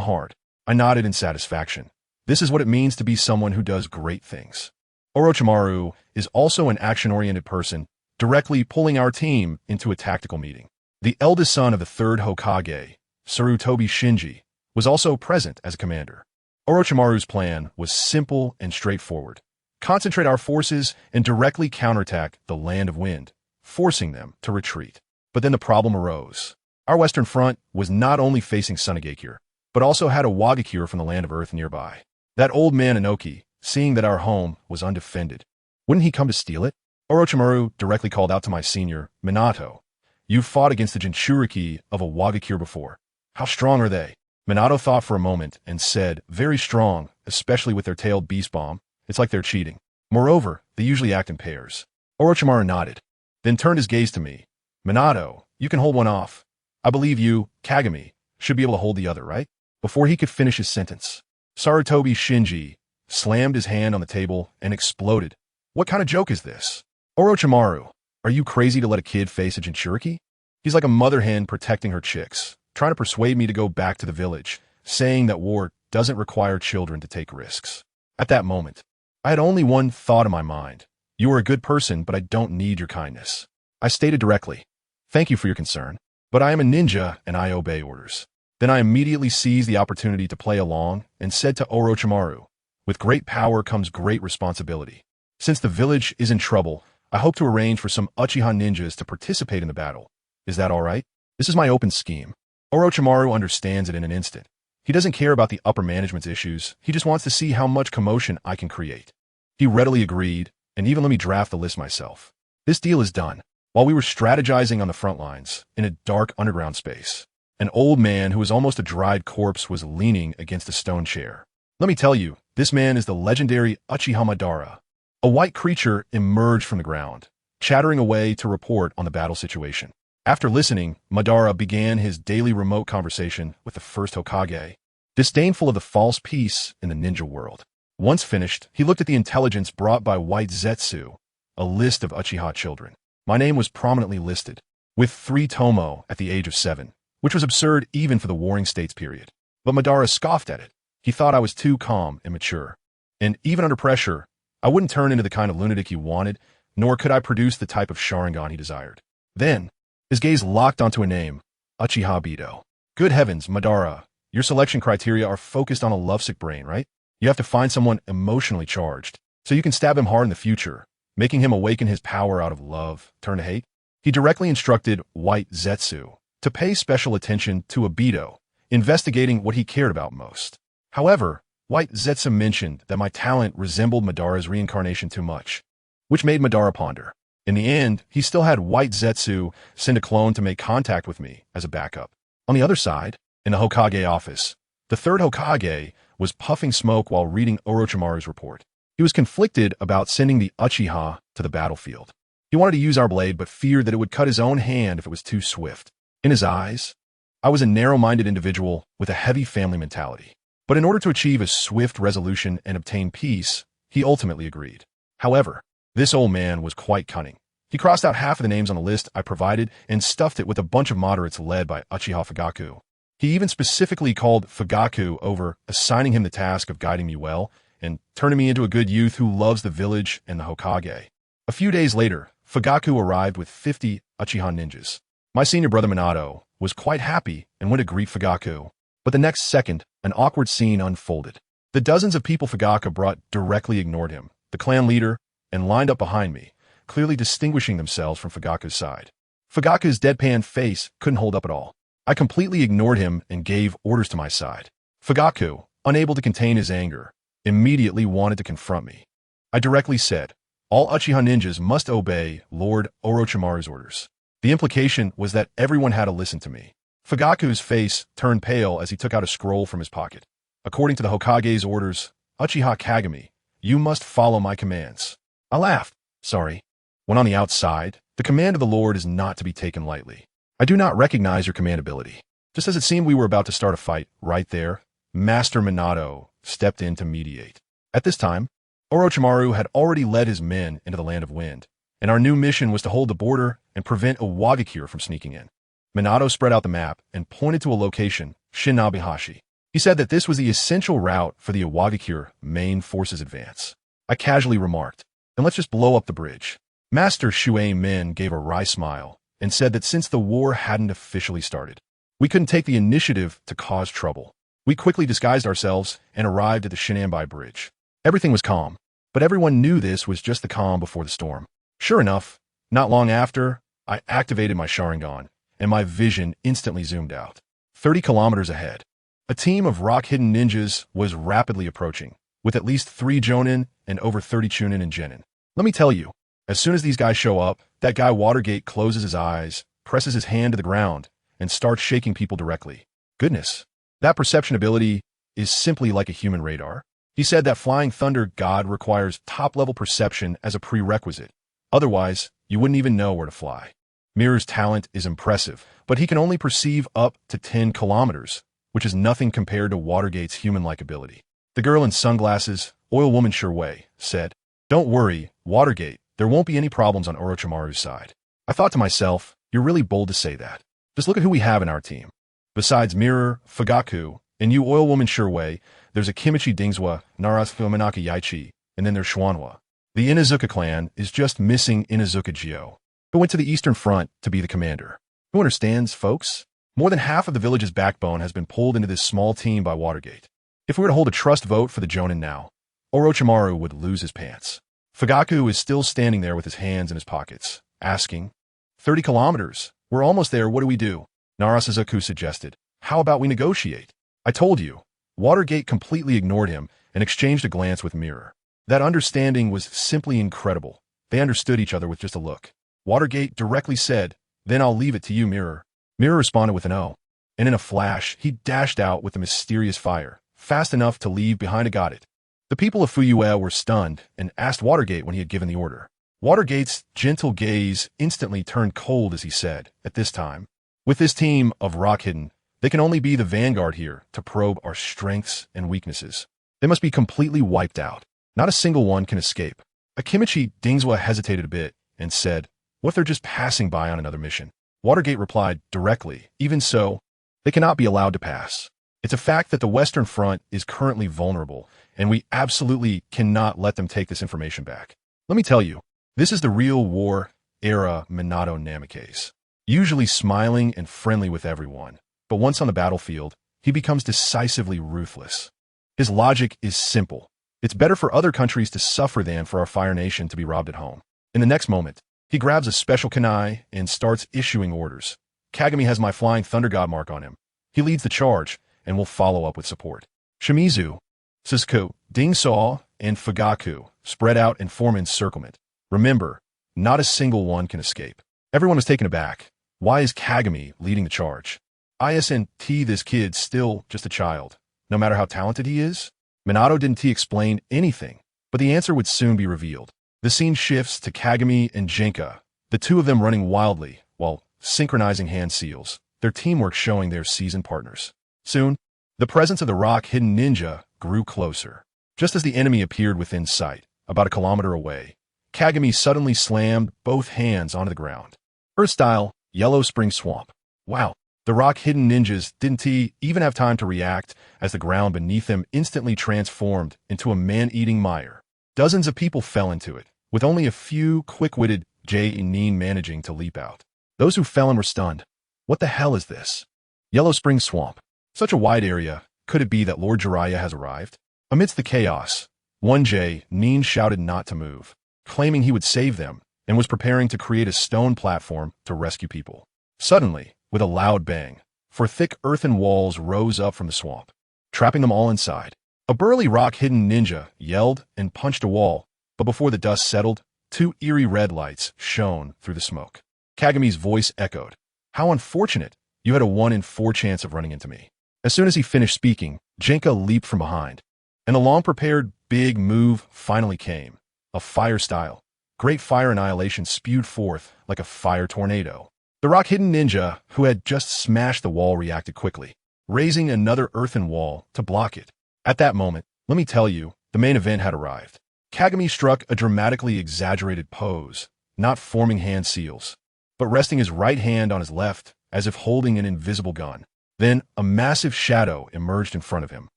hard." I nodded in satisfaction. This is what it means to be someone who does great things. Orochimaru is also an action-oriented person, directly pulling our team into a tactical meeting. The eldest son of the third Hokage, Sarutobi Shinji, was also present as a commander. Orochimaru's plan was simple and straightforward. Concentrate our forces and directly counterattack the Land of Wind, forcing them to retreat. But then the problem arose. Our western front was not only facing Sunagakure, but also had a Wagakure from the Land of Earth nearby. That old man Inoki, seeing that our home was undefended, wouldn't he come to steal it? Orochimaru directly called out to my senior, Minato. You've fought against the Jinchuriki of a Wagakure before. How strong are they? Minato thought for a moment and said, very strong, especially with their tailed beast bomb. It's like they're cheating. Moreover, they usually act in pairs. Orochimaru nodded, then turned his gaze to me. Minato, you can hold one off. I believe you, Kagami, should be able to hold the other, right? Before he could finish his sentence, Sarutobi Shinji slammed his hand on the table and exploded. What kind of joke is this? Orochimaru, are you crazy to let a kid face a Jinchuriki? He's like a mother hen protecting her chicks, trying to persuade me to go back to the village, saying that war doesn't require children to take risks. At that moment, I had only one thought in my mind. You are a good person, but I don't need your kindness. I stated directly, thank you for your concern, but I am a ninja and I obey orders. Then I immediately seized the opportunity to play along and said to Orochimaru, with great power comes great responsibility. Since the village is in trouble, I hope to arrange for some Uchiha ninjas to participate in the battle. Is that all right? This is my open scheme. Orochimaru understands it in an instant. He doesn't care about the upper management's issues. He just wants to see how much commotion I can create. He readily agreed, and even let me draft the list myself. This deal is done. While we were strategizing on the front lines, in a dark underground space, an old man who was almost a dried corpse was leaning against a stone chair. Let me tell you, this man is the legendary Uchiha Madara. A white creature emerged from the ground, chattering away to report on the battle situation. After listening, Madara began his daily remote conversation with the first Hokage, disdainful of the false peace in the ninja world. Once finished, he looked at the intelligence brought by White Zetsu, a list of Uchiha children. My name was prominently listed, with 3 Tomo at the age of 7, which was absurd even for the Warring States period. But Madara scoffed at it. He thought I was too calm and mature. And even under pressure, I wouldn't turn into the kind of lunatic he wanted, nor could I produce the type of Sharingan he desired. Then, his gaze locked onto a name, Uchiha Bido. Good heavens, Madara, your selection criteria are focused on a lovesick brain, right? You have to find someone emotionally charged, so you can stab him hard in the future, making him awaken his power out of love, turn to hate. He directly instructed White Zetsu to pay special attention to Bido, investigating what he cared about most. However, White Zetsu mentioned that my talent resembled Madara's reincarnation too much, which made Madara ponder. In the end, he still had White Zetsu send a clone to make contact with me as a backup. On the other side, in the Hokage office, the third Hokage was puffing smoke while reading Orochimaru's report. He was conflicted about sending the Uchiha to the battlefield. He wanted to use our blade, but feared that it would cut his own hand if it was too swift. In his eyes, I was a narrow-minded individual with a heavy family mentality. But in order to achieve a swift resolution and obtain peace, he ultimately agreed. However, this old man was quite cunning. He crossed out half of the names on the list I provided and stuffed it with a bunch of moderates led by Uchiha Fugaku. He even specifically called Fugaku over, assigning him the task of guiding me well and turning me into a good youth who loves the village and the Hokage. A few days later, Fugaku arrived with 50 Uchiha ninjas. My senior brother Minato was quite happy and went to greet Fugaku. But the next second, an awkward scene unfolded. The dozens of people Fugaku brought directly ignored him, the clan leader, and lined up behind me, clearly distinguishing themselves from Fugaku's side. Fugaku's deadpan face couldn't hold up at all. I completely ignored him and gave orders to my side. Fugaku, unable to contain his anger, immediately wanted to confront me. I directly said, all Uchiha ninjas must obey Lord Orochimaru's orders. The implication was that everyone had to listen to me. Fugaku's face turned pale as he took out a scroll from his pocket. According to the Hokage's orders, Uchiha Kagami, you must follow my commands. I laughed. Sorry. When on the outside, the command of the Lord is not to be taken lightly. I do not recognize your command ability. Just as it seemed we were about to start a fight, right there, Master Minato stepped in to mediate. At this time, Orochimaru had already led his men into the Land of Wind, and our new mission was to hold the border and prevent a Wagakure from sneaking in. Minato spread out the map and pointed to a location, Shinabihashi. He said that this was the essential route for the Wagakure main forces advance. I casually remarked. Then let's just blow up the bridge. Master Shui Min gave a wry smile and said that since the war hadn't officially started, we couldn't take the initiative to cause trouble. We quickly disguised ourselves and arrived at the Shinanbai Bridge. Everything was calm, but everyone knew this was just the calm before the storm. Sure enough, not long after, I activated my Sharingan, and my vision instantly zoomed out. 30 kilometers ahead, a team of rock-hidden ninjas was rapidly approaching, with at least 3 Jonin and over 30 Chunin and Genin. Let me tell you, as soon as these guys show up, that guy Watergate closes his eyes, presses his hand to the ground, and starts shaking people directly. Goodness, that perception ability is simply like a human radar. He said that Flying Thunder God requires top-level perception as a prerequisite. Otherwise, you wouldn't even know where to fly. Mirror's talent is impressive, but he can only perceive up to 10 kilometers, which is nothing compared to Watergate's human-like ability. The girl in sunglasses, Oil Woman Sure, said, "Don't worry, Watergate, there won't be any problems on Orochimaru's side." I thought to myself, you're really bold to say that. Just look at who we have in our team. Besides Mirror, Fugaku, and you Oil Woman Sure, there's a Kimichi Dingzwa, Narasu Yaichi, and then there's Xuanhua. The Inazuka clan is just missing Inazuka Jio, who went to the Eastern Front to be the commander. Who understands, folks? More than half of the village's backbone has been pulled into this small team by Watergate. If we were to hold a trust vote for the Jonin now, Orochimaru would lose his pants. Fugaku is still standing there with his hands in his pockets, asking, 30 kilometers. We're almost there, what do we do? Narasazuku suggested. How about we negotiate? I told you. Watergate completely ignored him and exchanged a glance with Mirror. That understanding was simply incredible. They understood each other with just a look. Watergate directly said, "Then I'll leave it to you, Mirror." Mirror responded with an "O." And in a flash, he dashed out with the mysterious fire, fast enough to leave behind a got it. The people of Fuyue were stunned and asked Watergate when he had given the order. Watergate's gentle gaze instantly turned cold as he said, at this time, "With this team of rock-hidden, they can only be the vanguard here to probe our strengths and weaknesses. They must be completely wiped out. Not a single one can escape." Akimichi Dingzwa hesitated a bit and said, "What if they're just passing by on another mission?" Watergate replied directly, "Even so, they cannot be allowed to pass. It's a fact that the Western Front is currently vulnerable, and we absolutely cannot let them take this information back. Let me tell you, this is the real war era Minato Namikaze. Usually smiling and friendly with everyone, but once on the battlefield, he becomes decisively ruthless. His logic is simple. It's better for other countries to suffer than for our Fire Nation to be robbed at home." In the next moment, he grabs a special kunai and starts issuing orders. "Kagami has my Flying Thunder God mark on him. He leads the charge, and will follow up with support." Shimizu, Suzuku, Dingsaw, and Fugaku spread out and form encirclement. Remember, not a single one can escape. Everyone was taken aback. Why is Kagami leading the charge? Isn't this kid still just a child, no matter how talented he is? Minato didn't explain anything, but the answer would soon be revealed. The scene shifts to Kagami and Jinka, the two of them running wildly while synchronizing hand seals, their teamwork showing they're seasoned partners. Soon, the presence of the rock-hidden ninja grew closer. Just as the enemy appeared within sight, about a kilometer away, Kagami suddenly slammed both hands onto the ground. Earth-style, Yellow Spring Swamp. Wow, the rock-hidden ninjas didn't even have time to react as the ground beneath them instantly transformed into a man-eating mire. Dozens of people fell into it, with only a few quick-witted Nin managing to leap out. Those who fell in were stunned. What the hell is this? Yellow Spring Swamp. Such a wide area, could it be that Lord Jiraiya has arrived? Amidst the chaos, one Nin shouted not to move, claiming he would save them, and was preparing to create a stone platform to rescue people. Suddenly, with a loud bang, 4 thick earthen walls rose up from the swamp, trapping them all inside. A burly rock-hidden ninja yelled and punched a wall, but before the dust settled, 2 eerie red lights shone through the smoke. Kagami's voice echoed. "How unfortunate! You had a 1 in 4 chance of running into me." As soon as he finished speaking, Jinka leaped from behind, and the long-prepared big move finally came. A fire-style, great fire annihilation spewed forth like a fire tornado. The rock-hidden ninja, who had just smashed the wall, reacted quickly, raising another earthen wall to block it. At that moment, let me tell you, the main event had arrived. Kagami struck a dramatically exaggerated pose, not forming hand seals, but resting his right hand on his left as if holding an invisible gun. Then a massive shadow emerged in front of him,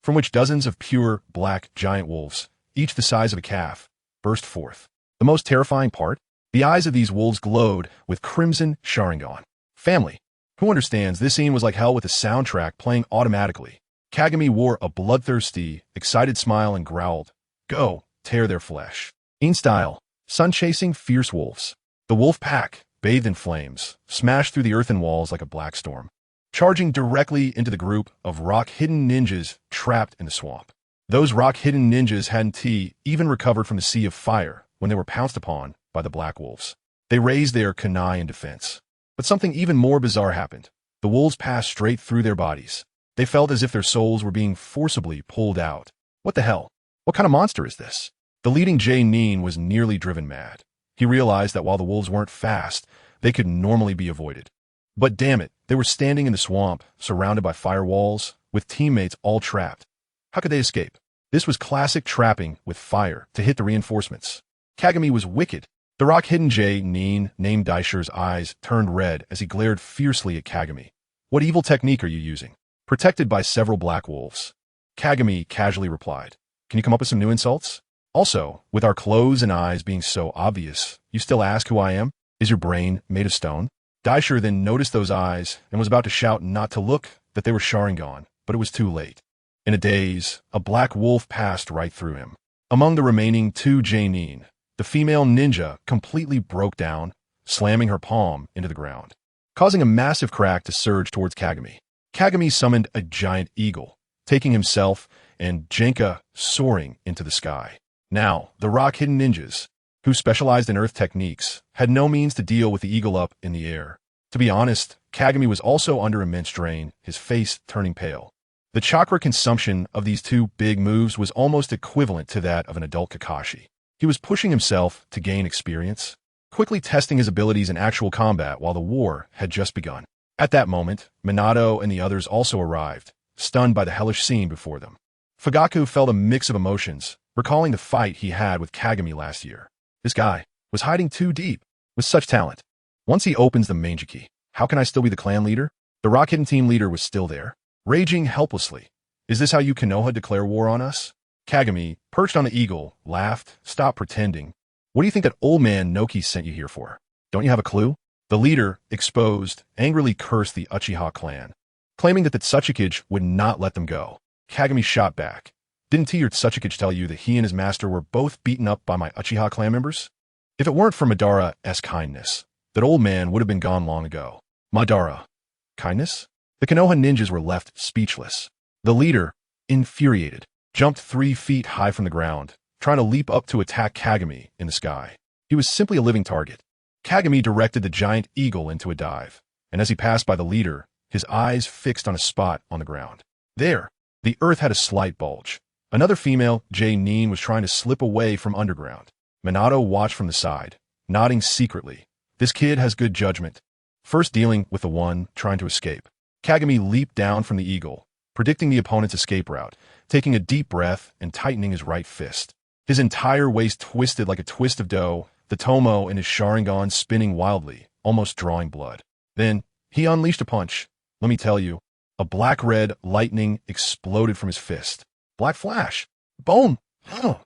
from which dozens of pure black giant wolves, each the size of a calf, burst forth. The most terrifying part? The eyes of these wolves glowed with crimson Sharingan. Family. Who understands this scene was like hell with the soundtrack playing automatically? Kagami wore a bloodthirsty, excited smile and growled, "Go, tear their flesh." In style, sun-chasing fierce wolves. The wolf pack, bathed in flames, smashed through the earthen walls like a black storm, charging directly into the group of rock-hidden ninjas trapped in the swamp. Those rock-hidden ninjas hadn't even recovered from the sea of fire when they were pounced upon by the black wolves. They raised their kunai in defense. But something even more bizarre happened. The wolves passed straight through their bodies. They felt as if their souls were being forcibly pulled out. What the hell? What kind of monster is this? The leading J-Nin was nearly driven mad. He realized that while the wolves weren't fast, they could normally be avoided. But damn it, they were standing in the swamp, surrounded by firewalls, with teammates all trapped. How could they escape? This was classic trapping with fire to hit the reinforcements. Kagami was wicked. The rock-hidden J-Nin named Daisher's eyes turned red as he glared fiercely at Kagami. What evil technique are you using? Protected by several black wolves. Kagami casually replied, "Can you come up with some new insults? Also, with our clothes and eyes being so obvious, you still ask who I am? Is your brain made of stone?" Daisher then noticed those eyes and was about to shout not to look, that they were Sharingan, but it was too late. In a daze, a black wolf passed right through him. Among the remaining two J-Nin, the female ninja completely broke down, slamming her palm into the ground, causing a massive crack to surge towards Kagami. Kagami summoned a giant eagle, taking himself and Jenka soaring into the sky. Now, the rock-hidden ninjas, who specialized in earth techniques, had no means to deal with the eagle up in the air. To be honest, Kagami was also under immense strain, his face turning pale. The chakra consumption of these two big moves was almost equivalent to that of an adult Kakashi. He was pushing himself to gain experience, quickly testing his abilities in actual combat while the war had just begun. At that moment, Minato and the others also arrived, stunned by the hellish scene before them. Fugaku felt a mix of emotions, recalling the fight he had with Kagami last year. This guy was hiding too deep, with such talent. Once he opens the Mangeki, how can I still be the clan leader? The rock-hidden team leader was still there, raging helplessly. Is this how you Konoha declare war on us? Kagami, perched on the eagle, laughed, "Stop pretending. What do you think that old man Noki sent you here for? Don't you have a clue?" The leader, exposed, angrily cursed the Uchiha clan, claiming that the Tsuchikage would not let them go. Kagami shot back. "Didn't your Tsuchikage tell you that he and his master were both beaten up by my Uchiha clan members? If it weren't for Madara's kindness, that old man would have been gone long ago." Madara. Kindness? The Konoha ninjas were left speechless. The leader, infuriated, jumped 3 feet high from the ground, trying to leap up to attack Kagami in the sky. He was simply a living target. Kagami directed the giant eagle into a dive, and as he passed by the leader, his eyes fixed on a spot on the ground. There, the earth had a slight bulge. Another female, J-Nin, was trying to slip away from underground. Minato watched from the side, nodding secretly. This kid has good judgment. First dealing with the one trying to escape. Kagami leaped down from the eagle, predicting the opponent's escape route, taking a deep breath and tightening his right fist. His entire waist twisted like a twist of dough, the Tomo in his Sharingan spinning wildly, almost drawing blood. Then, he unleashed a punch. Let me tell you, a black-red lightning exploded from his fist. Black flash! Boom! Oh.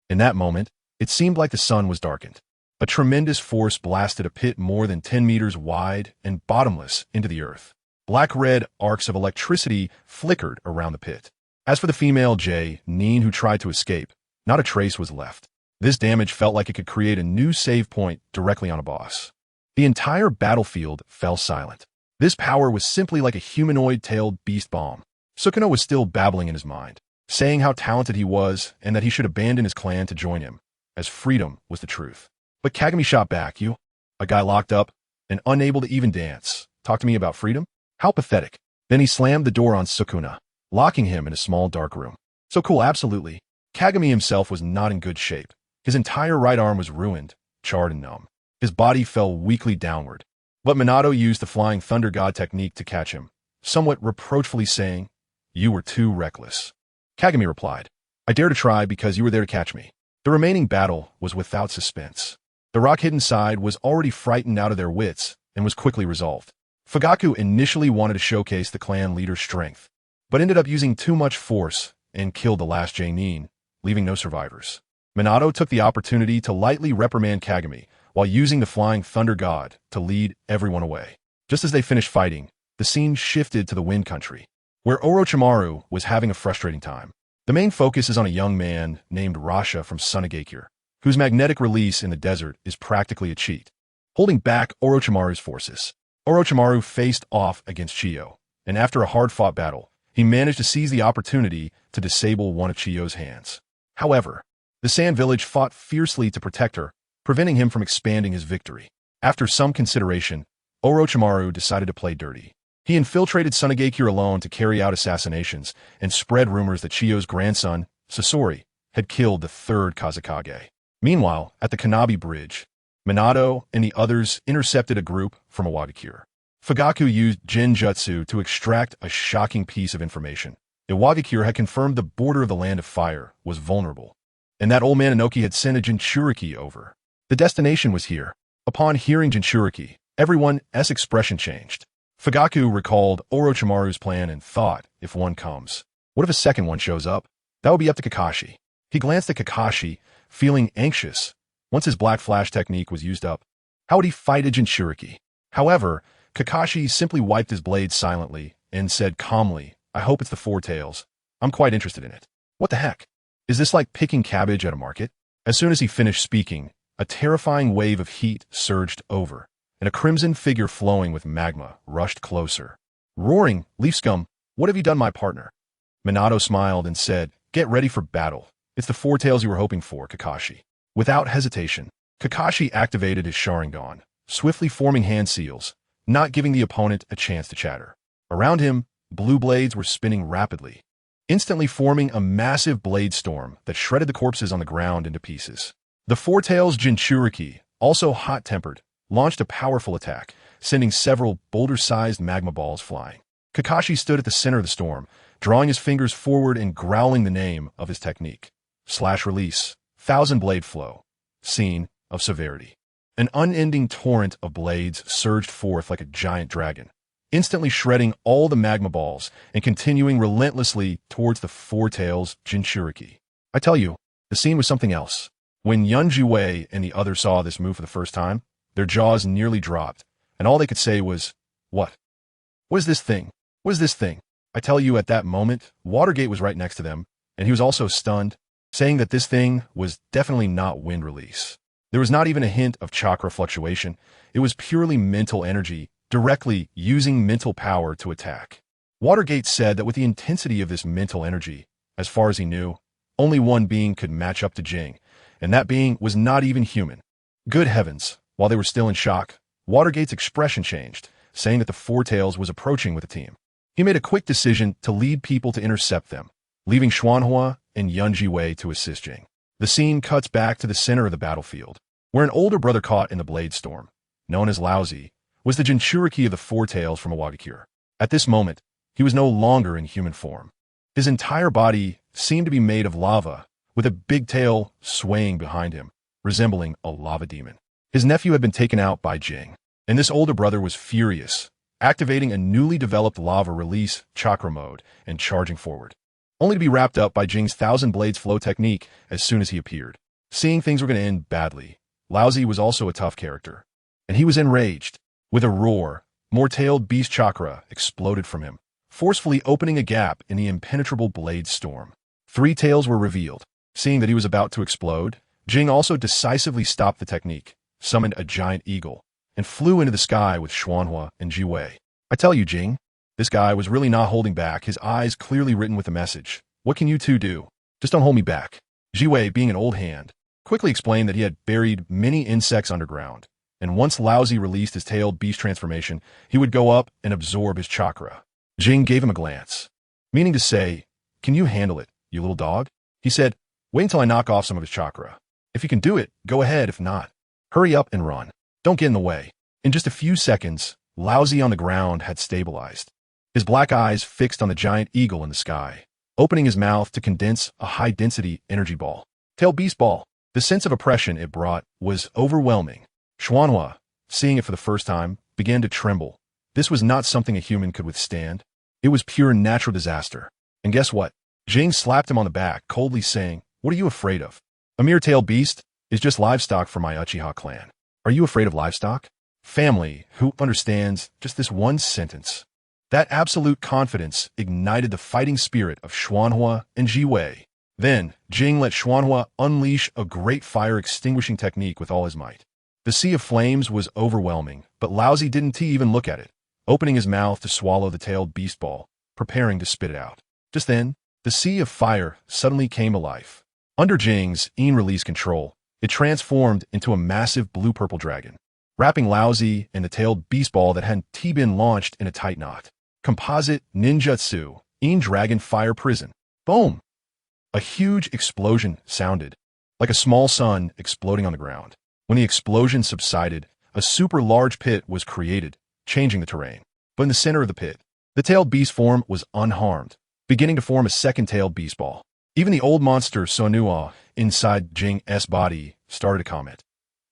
In that moment, it seemed like the sun was darkened. A tremendous force blasted a pit more than 10 meters wide and bottomless into the earth. Black-red arcs of electricity flickered around the pit. As for the female J-Nin who tried to escape, not a trace was left. This damage felt like it could create a new save point directly on a boss. The entire battlefield fell silent. This power was simply like a humanoid-tailed beast bomb. Sukuna was still babbling in his mind, saying how talented he was and that he should abandon his clan to join him, as freedom was the truth. But Kagami shot back. "You, a guy locked up and unable to even dance, talk to me about freedom? How pathetic." Then he slammed the door on Sukuna, locking him in a small dark room. So cool, absolutely. Kagami himself was not in good shape. His entire right arm was ruined, charred and numb. His body fell weakly downward. But Minato used the Flying Thunder God technique to catch him, somewhat reproachfully saying, "You were too reckless." Kagami replied, "I dare to try because you were there to catch me." The remaining battle was without suspense. The rock-hidden side was already frightened out of their wits and was quickly resolved. Fugaku initially wanted to showcase the clan leader's strength, but ended up using too much force and killed the last J-Nin, leaving no survivors. Minato took the opportunity to lightly reprimand Kagami while using the Flying Thunder God to lead everyone away. Just as they finished fighting, the scene shifted to the Wind Country, where Orochimaru was having a frustrating time. The main focus is on a young man named Rasha from Sunagakure, whose magnetic release in the desert is practically a cheat, holding back Orochimaru's forces. Orochimaru faced off against Chiyo, and after a hard-fought battle, he managed to seize the opportunity to disable one of Chiyo's hands. However, the Sand Village fought fiercely to protect her, preventing him from expanding his victory. After some consideration, Orochimaru decided to play dirty. He infiltrated Sunagakure alone to carry out assassinations and spread rumors that Chiyo's grandson, Sasori, had killed the third Kazekage. Meanwhile, at the Kanabi Bridge, Minato and the others intercepted a group from Iwagakure. Fugaku used Genjutsu to extract a shocking piece of information. Iwagakure had confirmed the border of the Land of Fire was vulnerable, and that old man Inoki had sent a Jinchuriki over. The destination was here. Upon hearing Jinchuriki, everyone's expression changed. Fugaku recalled Orochimaru's plan and thought, if one comes, what if a second one shows up? That would be up to Kakashi. He glanced at Kakashi, feeling anxious. Once his Black Flash technique was used up, how would he fight a Jinchuriki? However, Kakashi simply wiped his blade silently and said calmly, I hope it's the Four Tails. I'm quite interested in it. What the heck? Is this like picking cabbage at a market? As soon as he finished speaking, a terrifying wave of heat surged over, and a crimson figure flowing with magma rushed closer. Roaring, Leaf Scum, what have you done, my partner? Minato smiled and said, get ready for battle. It's the Four Tails you were hoping for, Kakashi. Without hesitation, Kakashi activated his Sharingan, swiftly forming hand seals, not giving the opponent a chance to chatter. Around him, blue blades were spinning rapidly, instantly forming a massive blade storm that shredded the corpses on the ground into pieces. The Four Tails Jinchuriki, also hot-tempered, launched a powerful attack, sending several boulder-sized magma balls flying. Kakashi stood at the center of the storm, drawing his fingers forward and growling the name of his technique. Slash release, Thousand Blade Flow, Scene of Severity. An unending torrent of blades surged forth like a giant dragon, instantly shredding all the magma balls and continuing relentlessly towards the Four Tails Jinchuriki. I tell you, the scene was something else. When Yunjiwei and the others saw this move for the first time, their jaws nearly dropped, and all they could say was, What? What is this thing? What is this thing? I tell you, at that moment, Watergate was right next to them, and he was also stunned, saying that this thing was definitely not wind release. There was not even a hint of chakra fluctuation. It was purely mental energy, directly using mental power to attack. Watergate said that with the intensity of this mental energy, as far as he knew, only one being could match up to Jing, and that being was not even human. Good heavens, while they were still in shock, Watergate's expression changed, saying that the Four Tails was approaching with the team. He made a quick decision to lead people to intercept them, leaving Xuanhua and Yunjiwei to assist Jing. The scene cuts back to the center of the battlefield, where an older brother caught in the blade storm, known as Laozi, was the Jinchuriki of the Four Tails from Iwagakure. At this moment, he was no longer in human form. His entire body seemed to be made of lava, with a big tail swaying behind him, resembling a lava demon. His nephew had been taken out by Jing, and this older brother was furious, activating a newly developed lava release chakra mode and charging forward, only to be wrapped up by Jing's Thousand Blades Flow technique as soon as he appeared. Seeing things were going to end badly, Laozi was also a tough character, and he was enraged. With a roar, more-tailed beast chakra exploded from him, forcefully opening a gap in the impenetrable blade storm. Three tails were revealed. Seeing that he was about to explode, Jing also decisively stopped the technique, summoned a giant eagle, and flew into the sky with Xuanhua and Jiwei. I tell you, Jing, this guy was really not holding back, his eyes clearly written with a message. What can you two do? Just don't hold me back. Jiwei, being an old hand, quickly explained that he had buried many insects underground, and once Laozi released his tailed beast transformation, he would go up and absorb his chakra. Jing gave him a glance, meaning to say, can you handle it, you little dog? He said, wait until I knock off some of his chakra. If you can do it, go ahead. If not, hurry up and run. Don't get in the way. In just a few seconds, Laozi on the ground had stabilized, his black eyes fixed on the giant eagle in the sky, opening his mouth to condense a high-density energy ball. Tail Beast Ball. The sense of oppression it brought was overwhelming. Xuanhua, seeing it for the first time, began to tremble. This was not something a human could withstand. It was pure natural disaster. And guess what? Jing slapped him on the back, coldly saying, What are you afraid of? A mere tailed beast is just livestock for my Uchiha clan. Are you afraid of livestock? Family, who understands just this one sentence. That absolute confidence ignited the fighting spirit of Xuanhua and Jiwei. Then, Jing let Xuanhua unleash a great fire-extinguishing technique with all his might. The sea of flames was overwhelming, but Laozi didn't even look at it, opening his mouth to swallow the tailed beast ball, preparing to spit it out. Just then, the sea of fire suddenly came alive. Under Jing's in-release control, it transformed into a massive blue-purple dragon, wrapping Laozi in the tailed beast ball that hadn't been launched in a tight knot. Composite ninjutsu, in dragon fire prison. Boom! A huge explosion sounded, like a small sun exploding on the ground. When the explosion subsided, a super large pit was created, changing the terrain. But in the center of the pit, the tailed beast form was unharmed, beginning to form a second tailed beast ball. Even the old monster Sonua inside Jing's body started to comment.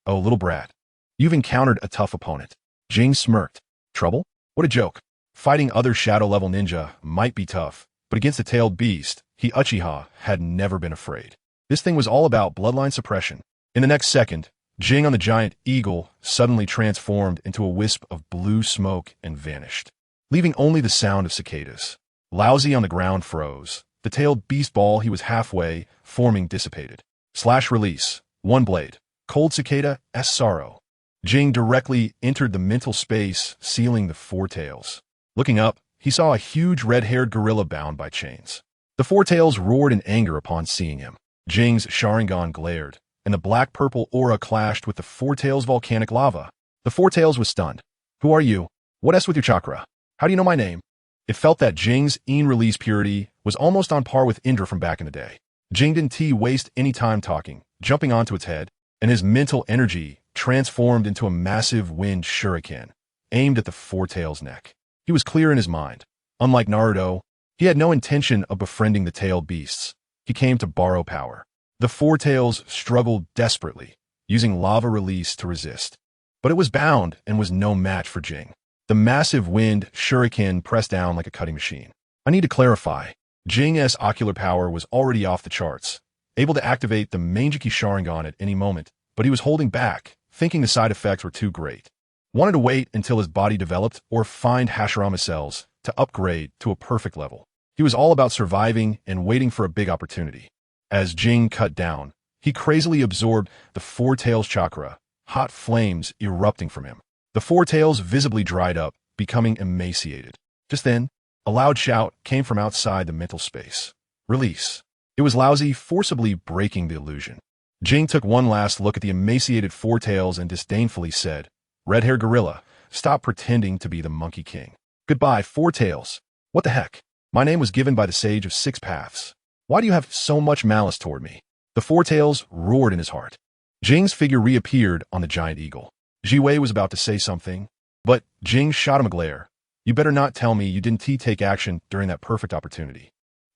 Oh, little brat, you've encountered a tough opponent. Jing smirked. Trouble? What a joke. Fighting other shadow-level ninja might be tough, but against the tailed beast, he Uchiha had never been afraid. This thing was all about bloodline suppression. In the next second, Jing on the giant eagle suddenly transformed into a wisp of blue smoke and vanished, leaving only the sound of cicadas. Laozi on the ground froze. The tailed beast ball he was halfway forming dissipated. Slash release. One blade. Cold cicada S sorrow. Jing directly entered the mental space, sealing the four tails. Looking up, he saw a huge red-haired gorilla bound by chains. The four tails roared in anger upon seeing him. Jing's Sharingan glared, and the black-purple aura clashed with the four tails' volcanic lava. The four tails was stunned. Who are you? What s with your chakra? How do you know my name? It felt that Jing's in-release purity was almost on par with Indra from back in the day. Jing didn't waste any time talking, jumping onto its head, and his mental energy transformed into a massive wind shuriken, aimed at the four tails' neck. He was clear in his mind. Unlike Naruto, he had no intention of befriending the tailed beasts. He came to borrow power. The four tails struggled desperately, using lava release to resist. But it was bound and was no match for Jing. The massive wind shuriken pressed down like a cutting machine. I need to clarify. Jing's ocular power was already off the charts, able to activate the Manjiki Sharingan at any moment, but he was holding back, thinking the side effects were too great. Wanted to wait until his body developed or find Hashirama cells to upgrade to a perfect level. He was all about surviving and waiting for a big opportunity. As Jing cut down, he crazily absorbed the four tails chakra, hot flames erupting from him. The four tails visibly dried up, becoming emaciated. Just then, a loud shout came from outside the mental space. Release. It was Laozi forcibly breaking the illusion. Jing took one last look at the emaciated four tails and disdainfully said, Red-haired gorilla, stop pretending to be the Monkey King. Goodbye, four tails. What the heck? My name was given by the Sage of Six Paths. Why do you have so much malice toward me? The four tails roared in his heart. Jing's figure reappeared on the giant eagle. Jiwei was about to say something, but Jing shot him a glare. You better not tell me you didn't take action during that perfect opportunity.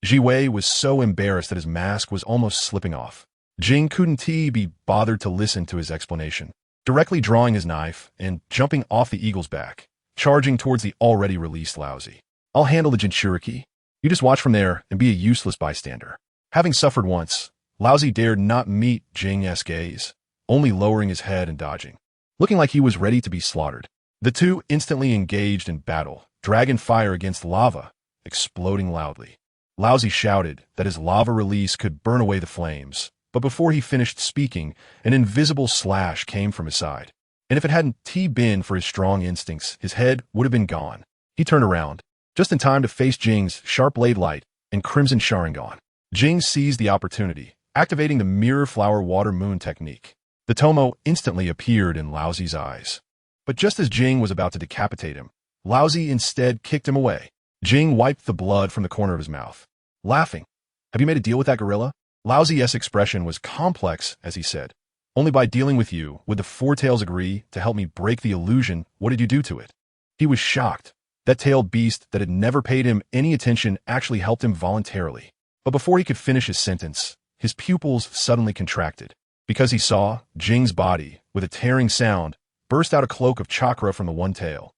Jiwei was so embarrassed that his mask was almost slipping off. Jing couldn't be bothered to listen to his explanation, directly drawing his knife and jumping off the eagle's back, charging towards the already released Laozi. I'll handle the Jinchuriki. You just watch from there and be a useless bystander. Having suffered once, Laozi dared not meet Jing's gaze, only lowering his head and dodging, looking like he was ready to be slaughtered. The two instantly engaged in battle, dragon fire against lava, exploding loudly. Laozi shouted that his lava release could burn away the flames, but before he finished speaking, an invisible slash came from his side. And if it hadn't been for his strong instincts, his head would have been gone. He turned around, just in time to face Jing's sharp blade light and crimson Sharingan. Jing seized the opportunity, activating the mirror flower water moon technique. The Tomo instantly appeared in Laozi's eyes. But just as Jing was about to decapitate him, Laozi instead kicked him away. Jing wiped the blood from the corner of his mouth, laughing. Have you made a deal with that gorilla? Laozi's expression was complex as he said, Only by dealing with you would the four tails agree to help me break the illusion. What did you do to it? He was shocked. That tailed beast that had never paid him any attention actually helped him voluntarily. But before he could finish his sentence, his pupils suddenly contracted, because he saw Jing's body, with a tearing sound, burst out a cloak of chakra from the one tail.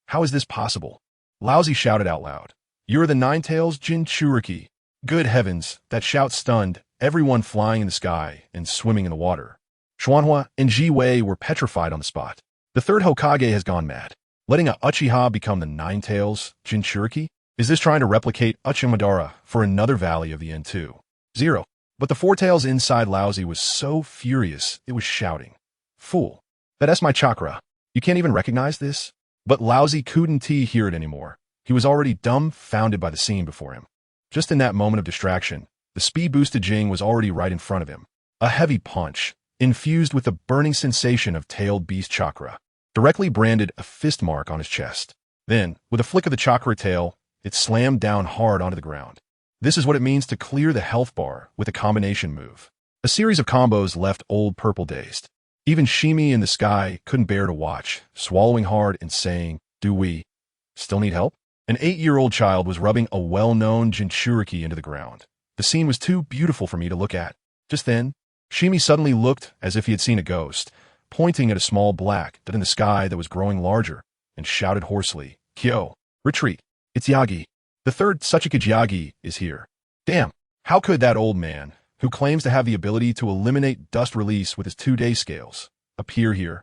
How is this possible? Laozi shouted out loud. You're the nine tails Jinchuriki. Good heavens, that shout stunned everyone flying in the sky and swimming in the water. Xuanhua and Ji Wei were petrified on the spot. The third Hokage has gone mad. Letting a Uchiha become the Nine-Tails Jinchuriki? Is this trying to replicate Uchiha Madara for another Valley of the End too? 0. But the Four Tails inside Lousy was so furious it was shouting. Fool. That's my chakra. You can't even recognize this? But Lousy couldn't hear it anymore. He was already dumbfounded by the scene before him. Just in that moment of distraction, the speed-boosted Jing was already right in front of him. A heavy punch, infused with the burning sensation of tailed beast chakra, directly branded a fist mark on his chest. Then, with a flick of the chakra tail, it slammed down hard onto the ground. This is what it means to clear the health bar with a combination move. A series of combos left Old Purple dazed. Even Shimi in the sky couldn't bear to watch, swallowing hard and saying, "Do we still need help?" An 8-year-old child was rubbing a well-known Jinchuriki into the ground. The scene was too beautiful for me to look at. Just then, Shimi suddenly looked as if he had seen a ghost, pointing at a small black dot in the sky that was growing larger, and shouted hoarsely, "Kyo, retreat. It's Yagi. The third Tsuchikage Yagi is here." Damn, how could that old man, who claims to have the ability to eliminate dust release with his 2-day scales, appear here?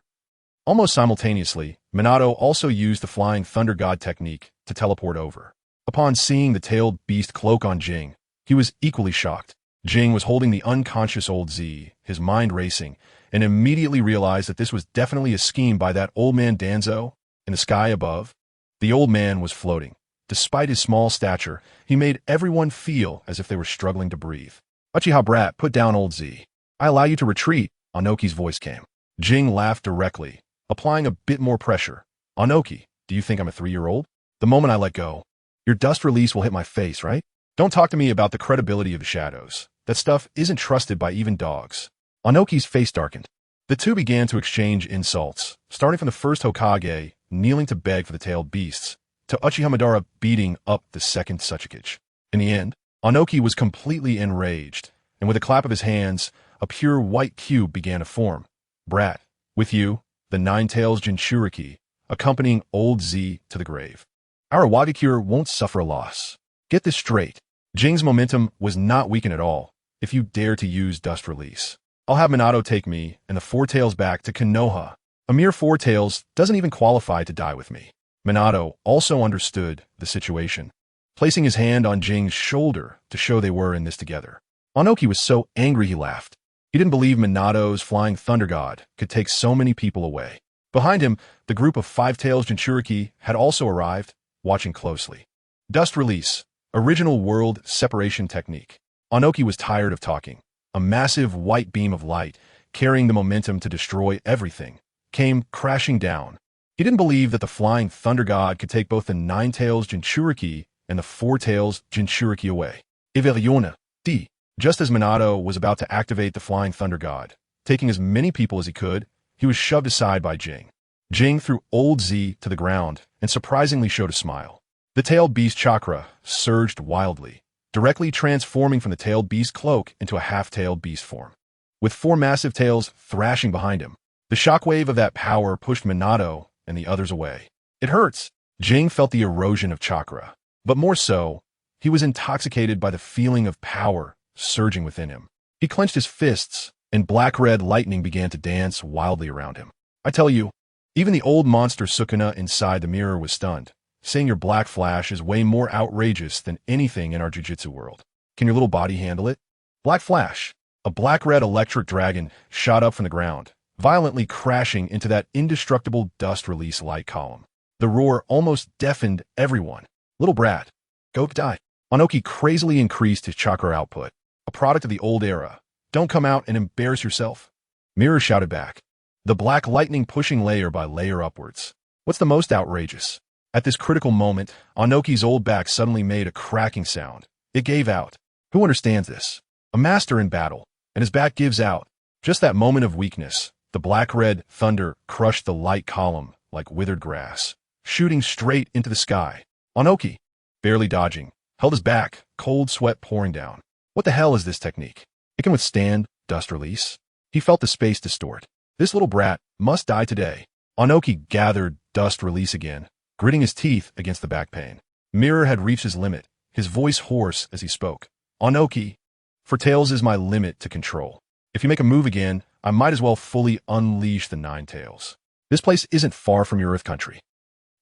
Almost simultaneously, Minato also used the Flying Thunder God technique to teleport over. Upon seeing the tailed beast cloak on Jing, he was equally shocked. Jing was holding the unconscious old Z, his mind racing, and immediately realized that this was definitely a scheme by that old man Danzo. In the sky above, the old man was floating. Despite his small stature, he made everyone feel as if they were struggling to breathe. "Uchiha brat, put down old Z. I allow you to retreat," Anoki's voice came. Jing laughed directly, applying a bit more pressure. "Anoki, do you think I'm a 3-year-old? The moment I let go, your dust release will hit my face, right? Don't talk to me about the credibility of the shadows. That stuff isn't trusted by even dogs." Anoki's face darkened. The two began to exchange insults, starting from the first Hokage, kneeling to beg for the tailed beasts, to Uchiha Madara beating up the second Tsuchikage. In the end, Anoki was completely enraged, and with a clap of his hands, a pure white cube began to form. "Brat, with you, the Nine-Tails Jinchuriki, accompanying old Z to the grave. Our Wagakure won't suffer a loss. Get this straight. Jing's momentum was not weakened at all. If you dare to use dust release, I'll have Minato take me and the Four Tails back to Konoha. A mere Four Tails doesn't even qualify to die with me." Minato also understood the situation, placing his hand on Jing's shoulder to show they were in this together. Anoki was so angry he laughed. He didn't believe Minato's Flying Thunder God could take so many people away. Behind him, the group of Five Tails Jinchuriki had also arrived, watching closely. Dust release, original world separation technique. Anoki was tired of talking. A massive white beam of light, carrying the momentum to destroy everything, came crashing down. He didn't believe that the Flying Thunder God could take both the Nine-Tails Jinchuriki and the Four Tails Jinchuriki away. Eveliona, D. Just as Minato was about to activate the Flying Thunder God, taking as many people as he could, he was shoved aside by Jing. Jing threw old Z to the ground and surprisingly showed a smile. The tailed beast chakra surged wildly, directly transforming from the tailed beast cloak into a half-tailed beast form. With 4 massive tails thrashing behind him, the shockwave of that power pushed Minato and the others away. "It hurts." Jing felt the erosion of chakra, but more so, he was intoxicated by the feeling of power surging within him. He clenched his fists, and black-red lightning began to dance wildly around him. "I tell you, even the old monster Sukuna inside the mirror was stunned. Seeing your black flash is way more outrageous than anything in our jujitsu world. Can your little body handle it?" Black flash. A black-red electric dragon shot up from the ground, violently crashing into that indestructible dust release light column. The roar almost deafened everyone. "Little brat, go die." Anoki crazily increased his chakra output, a product of the old era. "Don't come out and embarrass yourself." Mirror shouted back, the black lightning pushing layer by layer upwards. "What's the most outrageous?" At this critical moment, Anoki's old back suddenly made a cracking sound. It gave out. Who understands this? A master in battle, and his back gives out. Just that moment of weakness, the black-red thunder crushed the light column like withered grass, shooting straight into the sky. Anoki, barely dodging, held his back, cold sweat pouring down. What the hell is this technique? It can withstand dust release? He felt the space distort. This little brat must die today. Anoki gathered dust release again, gritting his teeth against the back pain. Mirror had reached his limit, his voice hoarse as he spoke. Onoki, for tails is my limit to control. If you make a move again, I might as well fully unleash the nine tails. This place isn't far from your Earth country.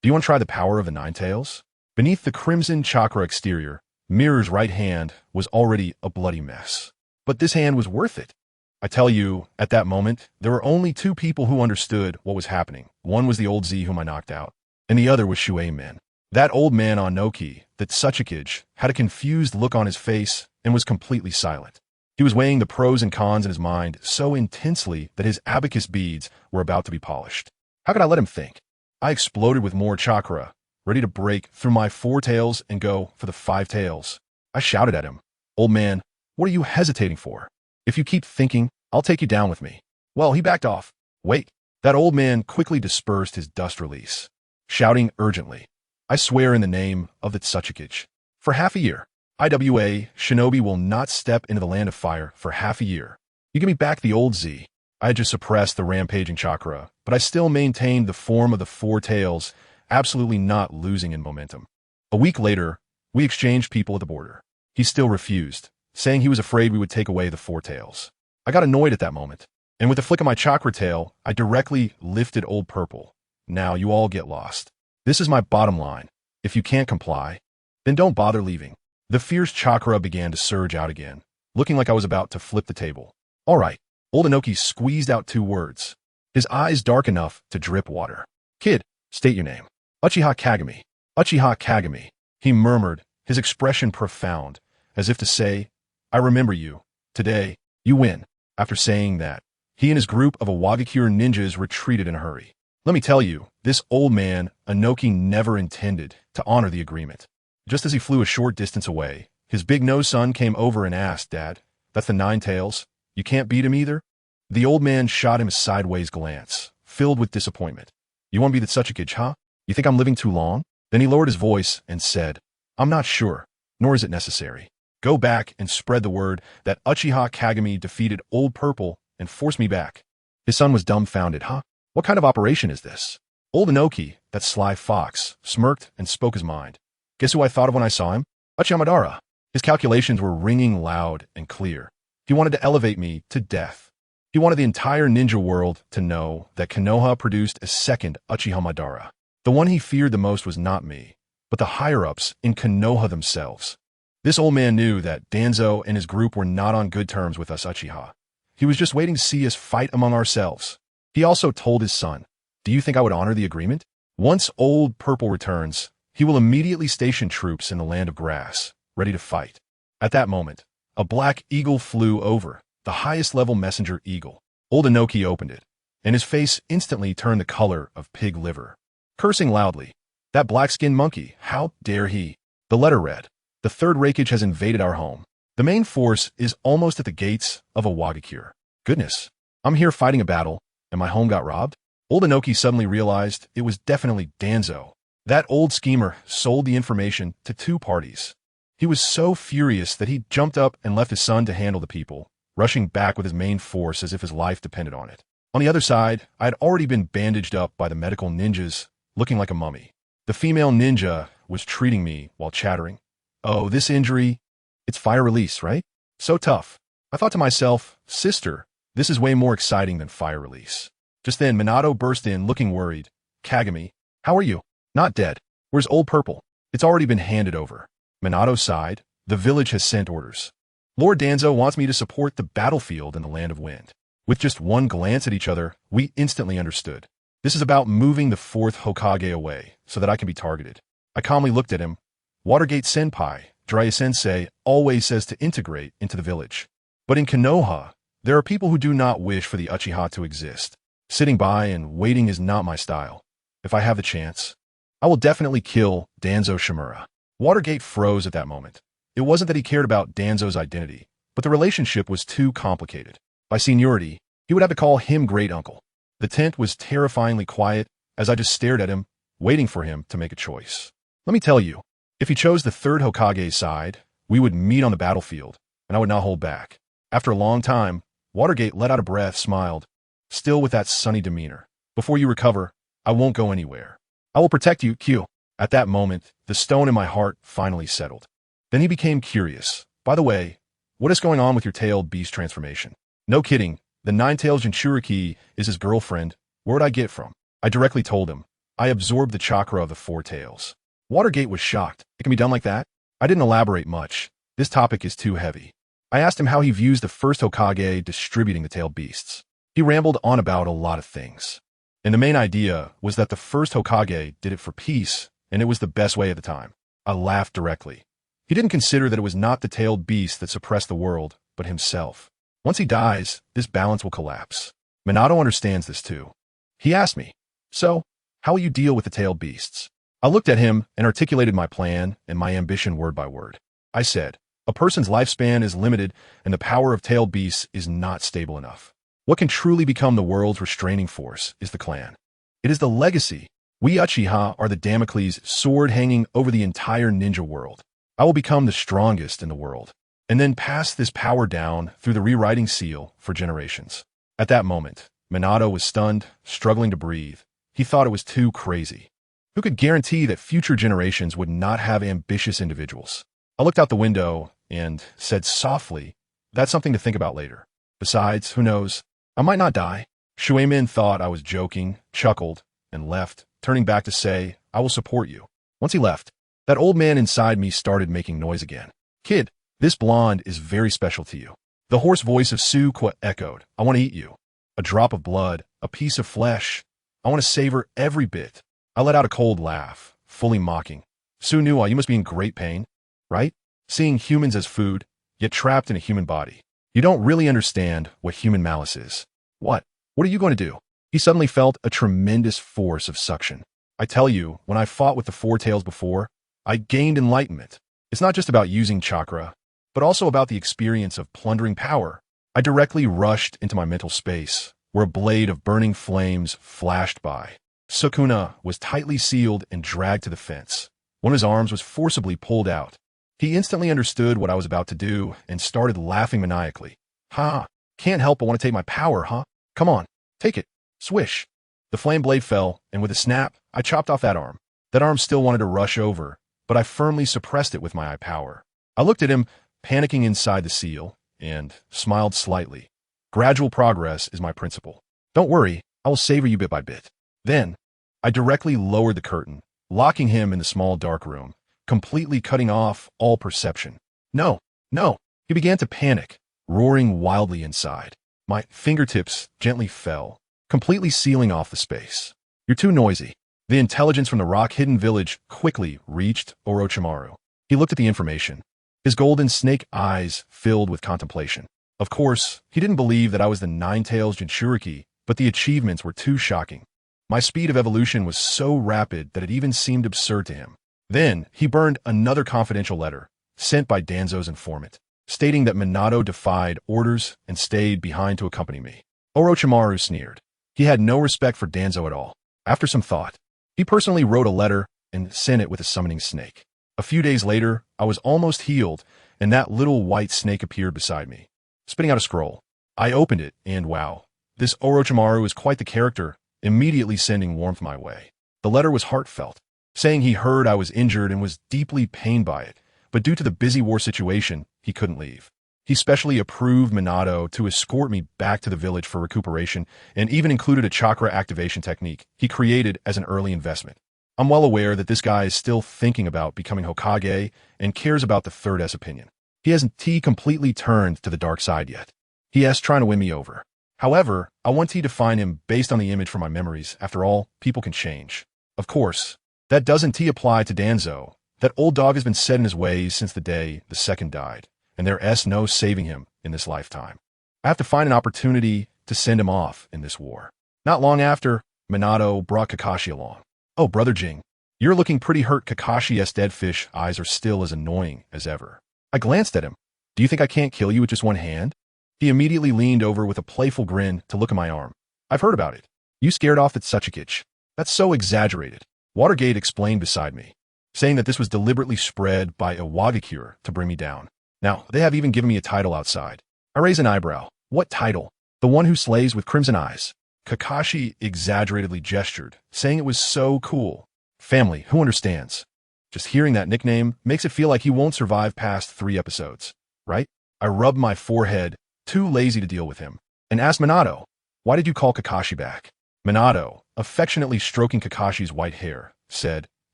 Do you want to try the power of the nine tails? Beneath the crimson chakra exterior, Mirror's right hand was already a bloody mess. But this hand was worth it. I tell you, at that moment, there were only two people who understood what was happening. One was the old Z whom I knocked out, and the other was Shuei Min. That old man on Noki, that Tsuchikage, had a confused look on his face and was completely silent. He was weighing the pros and cons in his mind so intensely that his abacus beads were about to be polished. How could I let him think? I exploded with more chakra, ready to break through my four tails and go for the five tails. I shouted at him, "Old man, what are you hesitating for? If you keep thinking, I'll take you down with me." Well, he backed off. Wait. That old man quickly dispersed his dust release, shouting urgently, "I swear in the name of the Tsuchikage. For half a year, IWA Shinobi will not step into the land of fire for half a year. You give me back the old Z." I had just suppressed the rampaging chakra, but I still maintained the form of the four tails, absolutely not losing in momentum. A week later, we exchanged people at the border. He still refused, saying he was afraid we would take away the four tails. I got annoyed at that moment, and with a flick of my chakra tail, I directly lifted Old Purple. Now you all get lost. This is my bottom line. If you can't comply, then don't bother leaving. The fierce chakra began to surge out again, looking like I was about to flip the table. All right. Old Inoki squeezed out two words, his eyes dark enough to drip water. "Kid, state your name." "Uchiha Kagami. Uchiha Kagami," he murmured, his expression profound, as if to say, "I remember you. Today, you win." After saying that, he and his group of Awagakure ninjas retreated in a hurry. Let me tell you, this old man, Inoki, never intended to honor the agreement. Just as he flew a short distance away, his big-nosed son came over and asked, "Dad, that's the nine tails? You can't beat him either?" The old man shot him a sideways glance, filled with disappointment. "You want to be the Tsuchikage, huh? You think I'm living too long?" Then he lowered his voice and said, "I'm not sure, nor is it necessary. Go back and spread the word that Uchiha Kagami defeated Old Purple and forced me back." His son was dumbfounded. "Huh? What kind of operation is this?" Old Inoki, that sly fox, smirked and spoke his mind. Guess who I thought of when I saw him? Uchiha Madara. His calculations were ringing loud and clear. He wanted to elevate me to death. He wanted the entire ninja world to know that Konoha produced a second Uchiha Madara. The one he feared the most was not me, but the higher-ups in Konoha themselves. This old man knew that Danzo and his group were not on good terms with us Uchiha. He was just waiting to see us fight among ourselves. He also told his son, "Do you think I would honor the agreement? Once Old Purple returns, he will immediately station troops in the land of grass, ready to fight." At that moment, a black eagle flew over, the highest-level messenger eagle. Old Inoki opened it, and his face instantly turned the color of pig liver. Cursing loudly, "That black-skinned monkey, how dare he?" The letter read, "The third Raikage has invaded our home. The main force is almost at the gates of Awagakure. Goodness, I'm here fighting a battle, and my home got robbed?" Old Inoki suddenly realized it was definitely Danzo. That old schemer sold the information to two parties. He was so furious that he jumped up and left his son to handle the people, rushing back with his main force as if his life depended on it. On the other side, I had already been bandaged up by the medical ninjas, looking like a mummy. The female ninja was treating me while chattering. "Oh, this injury, it's fire release, right? So tough." I thought to myself, "Sister, this is way more exciting than fire release." Just then, Minato burst in, looking worried. "Kagami, how are you?" "Not dead. Where's Old Purple?" "It's already been handed over." Minato sighed. "The village has sent orders. Lord Danzo wants me to support the battlefield in the Land of Wind." With just one glance at each other, we instantly understood. This is about moving the fourth Hokage away so that I can be targeted. I calmly looked at him. Watergate Senpai, Jiraiya Sensei, always says to integrate into the village. But in Konoha, there are people who do not wish for the Uchiha to exist. Sitting by and waiting is not my style. If I have the chance, I will definitely kill Danzo Shimura. Watergate froze at that moment. It wasn't that he cared about Danzo's identity, but the relationship was too complicated. By seniority, he would have to call him great uncle. The tent was terrifyingly quiet as I just stared at him, waiting for him to make a choice. Let me tell you, if he chose the third Hokage's side, we would meet on the battlefield, and I would not hold back. After a long time, Watergate let out a breath, smiled, still with that sunny demeanor. "Before you recover, I won't go anywhere. I will protect you, Kyu." At that moment, the stone in my heart finally settled. Then he became curious, By the way, what is going on with your tailed beast transformation? No kidding, the nine-tailed Jinchuriki is his girlfriend. Where'd I get from? I directly told him. I absorbed the chakra of the four tails. Watergate was shocked. It can be done like that? I didn't elaborate much. This topic is too heavy. I asked him how he views the first Hokage distributing the tailed beasts. He rambled on about a lot of things. And the main idea was that the first Hokage did it for peace, and it was the best way at the time. I laughed directly. He didn't consider that it was not the tailed beast that suppressed the world, but himself. Once he dies, this balance will collapse. Minato understands this too. He asked me, so, how will you deal with the tailed beasts? I looked at him and articulated my plan and my ambition word by word. I said, a person's lifespan is limited and the power of tailed beasts is not stable enough. What can truly become the world's restraining force is the clan. It is the legacy. We Uchiha are the Damocles sword hanging over the entire ninja world. I will become the strongest in the world, and then pass this power down through the rewriting seal for generations. At that moment, Minato was stunned, struggling to breathe. He thought it was too crazy. Who could guarantee that future generations would not have ambitious individuals? I looked out the window and said softly, that's something to think about later. Besides, who knows? I might not die. Shuemin thought I was joking, chuckled, and left, turning back to say, I will support you. Once he left, that old man inside me started making noise again. Kid, this blonde is very special to you. The hoarse voice of Sukuna echoed, I want to eat you. A drop of blood, a piece of flesh. I want to savor every bit. I let out a cold laugh, fully mocking. Sunua, you must be in great pain, right? Seeing humans as food, yet trapped in a human body. You don't really understand what human malice is. What? What are you going to do? He suddenly felt a tremendous force of suction. I tell you, when I fought with the four tails before, I gained enlightenment. It's not just about using chakra, but also about the experience of plundering power. I directly rushed into my mental space, where a blade of burning flames flashed by. Sukuna was tightly sealed and dragged to the fence. One of his arms was forcibly pulled out. He instantly understood what I was about to do and started laughing maniacally. Ha! Can't help but want to take my power, huh? Come on, take it. Swish. The flame blade fell, and with a snap, I chopped off that arm. That arm still wanted to rush over, but I firmly suppressed it with my eye power. I looked at him, panicking inside the seal, and smiled slightly. Gradual progress is my principle. Don't worry, I will savor you bit by bit. Then, I directly lowered the curtain, locking him in the small dark room, completely cutting off all perception. No, no. He began to panic, roaring wildly inside. My fingertips gently fell, completely sealing off the space. You're too noisy. The intelligence from the rock-hidden village quickly reached Orochimaru. He looked at the information. His golden snake eyes filled with contemplation. Of course, he didn't believe that I was the nine-tailed Jinchuriki, but the achievements were too shocking. My speed of evolution was so rapid that it even seemed absurd to him. Then, he burned another confidential letter, sent by Danzo's informant, stating that Minato defied orders and stayed behind to accompany me. Orochimaru sneered. He had no respect for Danzo at all. After some thought, he personally wrote a letter and sent it with a summoning snake. A few days later, I was almost healed, and that little white snake appeared beside me, spitting out a scroll. I opened it, and wow, this Orochimaru is quite the character, immediately sending warmth my way. The letter was heartfelt, saying he heard I was injured and was deeply pained by it, but due to the busy war situation, he couldn't leave. He specially approved Minato to escort me back to the village for recuperation and even included a chakra activation technique he created as an early investment. I'm well aware that this guy is still thinking about becoming Hokage and cares about the third S opinion. He hasn't completely turned to the dark side yet. He is trying to win me over. However, I want to define him based on the image from my memories. After all, people can change. Of course, that doesn't apply to Danzo. That old dog has been set in his ways since the day the second died, and there's no saving him in this lifetime. I have to find an opportunity to send him off in this war. Not long after, Minato brought Kakashi along. Oh, Brother Jing, you're looking pretty hurt. Kakashi's dead fish eyes are still as annoying as ever. I glanced at him. Do you think I can't kill you with just one hand? He immediately leaned over with a playful grin to look at my arm. I've heard about it. You scared off that Tsuchikage. That's so exaggerated. Watergate explained beside me, saying that this was deliberately spread by a Wagakure to bring me down. Now, they have even given me a title outside. I raise an eyebrow. What title? The one who slays with crimson eyes. Kakashi exaggeratedly gestured, saying it was so cool. Family, who understands? Just hearing that nickname makes it feel like he won't survive past 3 episodes. right? I rubbed my forehead, too lazy to deal with him, and asked Minato, "Why did you call Kakashi back?" Minato, affectionately stroking Kakashi's white hair, said,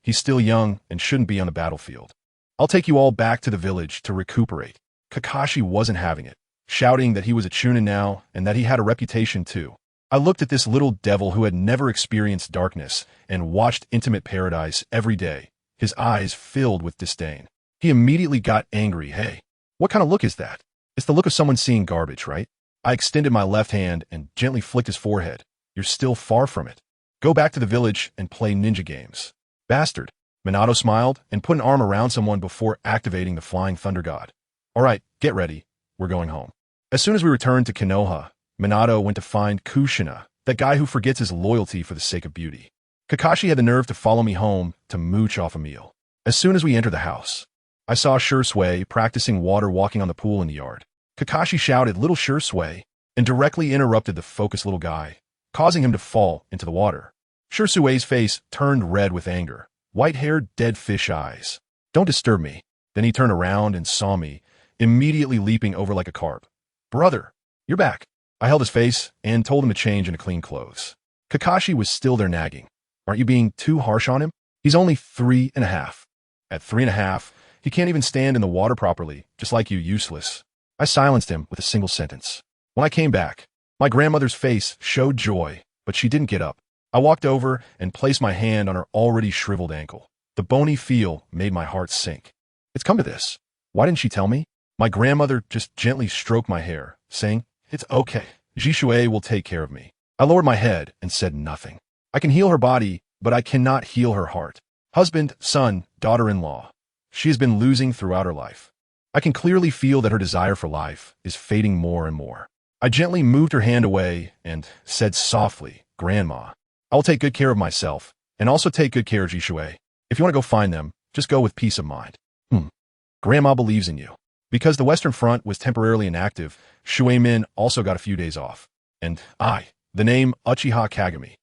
"He's still young and shouldn't be on the battlefield. I'll take you all back to the village to recuperate." Kakashi wasn't having it, shouting that he was a Chunin now and that he had a reputation too. I looked at this little devil who had never experienced darkness and watched intimate paradise every day, his eyes filled with disdain. He immediately got angry. "Hey, what kind of look is that? It's the look of someone seeing garbage, right?" I extended my left hand and gently flicked his forehead. "You're still far from it. Go back to the village and play ninja games." "Bastard." Minato smiled and put an arm around someone before activating the Flying Thunder God. "All right, get ready. We're going home." As soon as we returned to Konoha, Minato went to find Kushina, that guy who forgets his loyalty for the sake of beauty. Kakashi had the nerve to follow me home to mooch off a meal. As soon as we entered the house, I saw Shursui practicing water walking on the pool in the yard. Kakashi shouted, "Little Shursui," and directly interrupted the focused little guy, causing him to fall into the water. Shursui's face turned red with anger, white-haired, dead fish eyes. "Don't disturb me." Then he turned around and saw me, immediately leaping over like a carp. "Brother, you're back." I held his face and told him to change into clean clothes. Kakashi was still there nagging. "Aren't you being too harsh on him? He's only 3.5. At 3.5, he can't even stand in the water properly, just like you, useless." I silenced him with a single sentence. When I came back, my grandmother's face showed joy, but she didn't get up. I walked over and placed my hand on her already shriveled ankle. The bony feel made my heart sink. "It's come to this. Why didn't she tell me?" My grandmother just gently stroked my hair, saying, "It's okay. Jishui will take care of me." I lowered my head and said nothing. I can heal her body, but I cannot heal her heart. Husband, son, daughter-in-law. She has been losing throughout her life. I can clearly feel that her desire for life is fading more and more. I gently moved her hand away and said softly, "Grandma, I'll take good care of myself, and also take good care of Jishui. If you want to go find them, just go with peace of mind." Grandma believes in you. Because the Western Front was temporarily inactive, Shuemin also got a few days off. And the name Uchiha Kagami,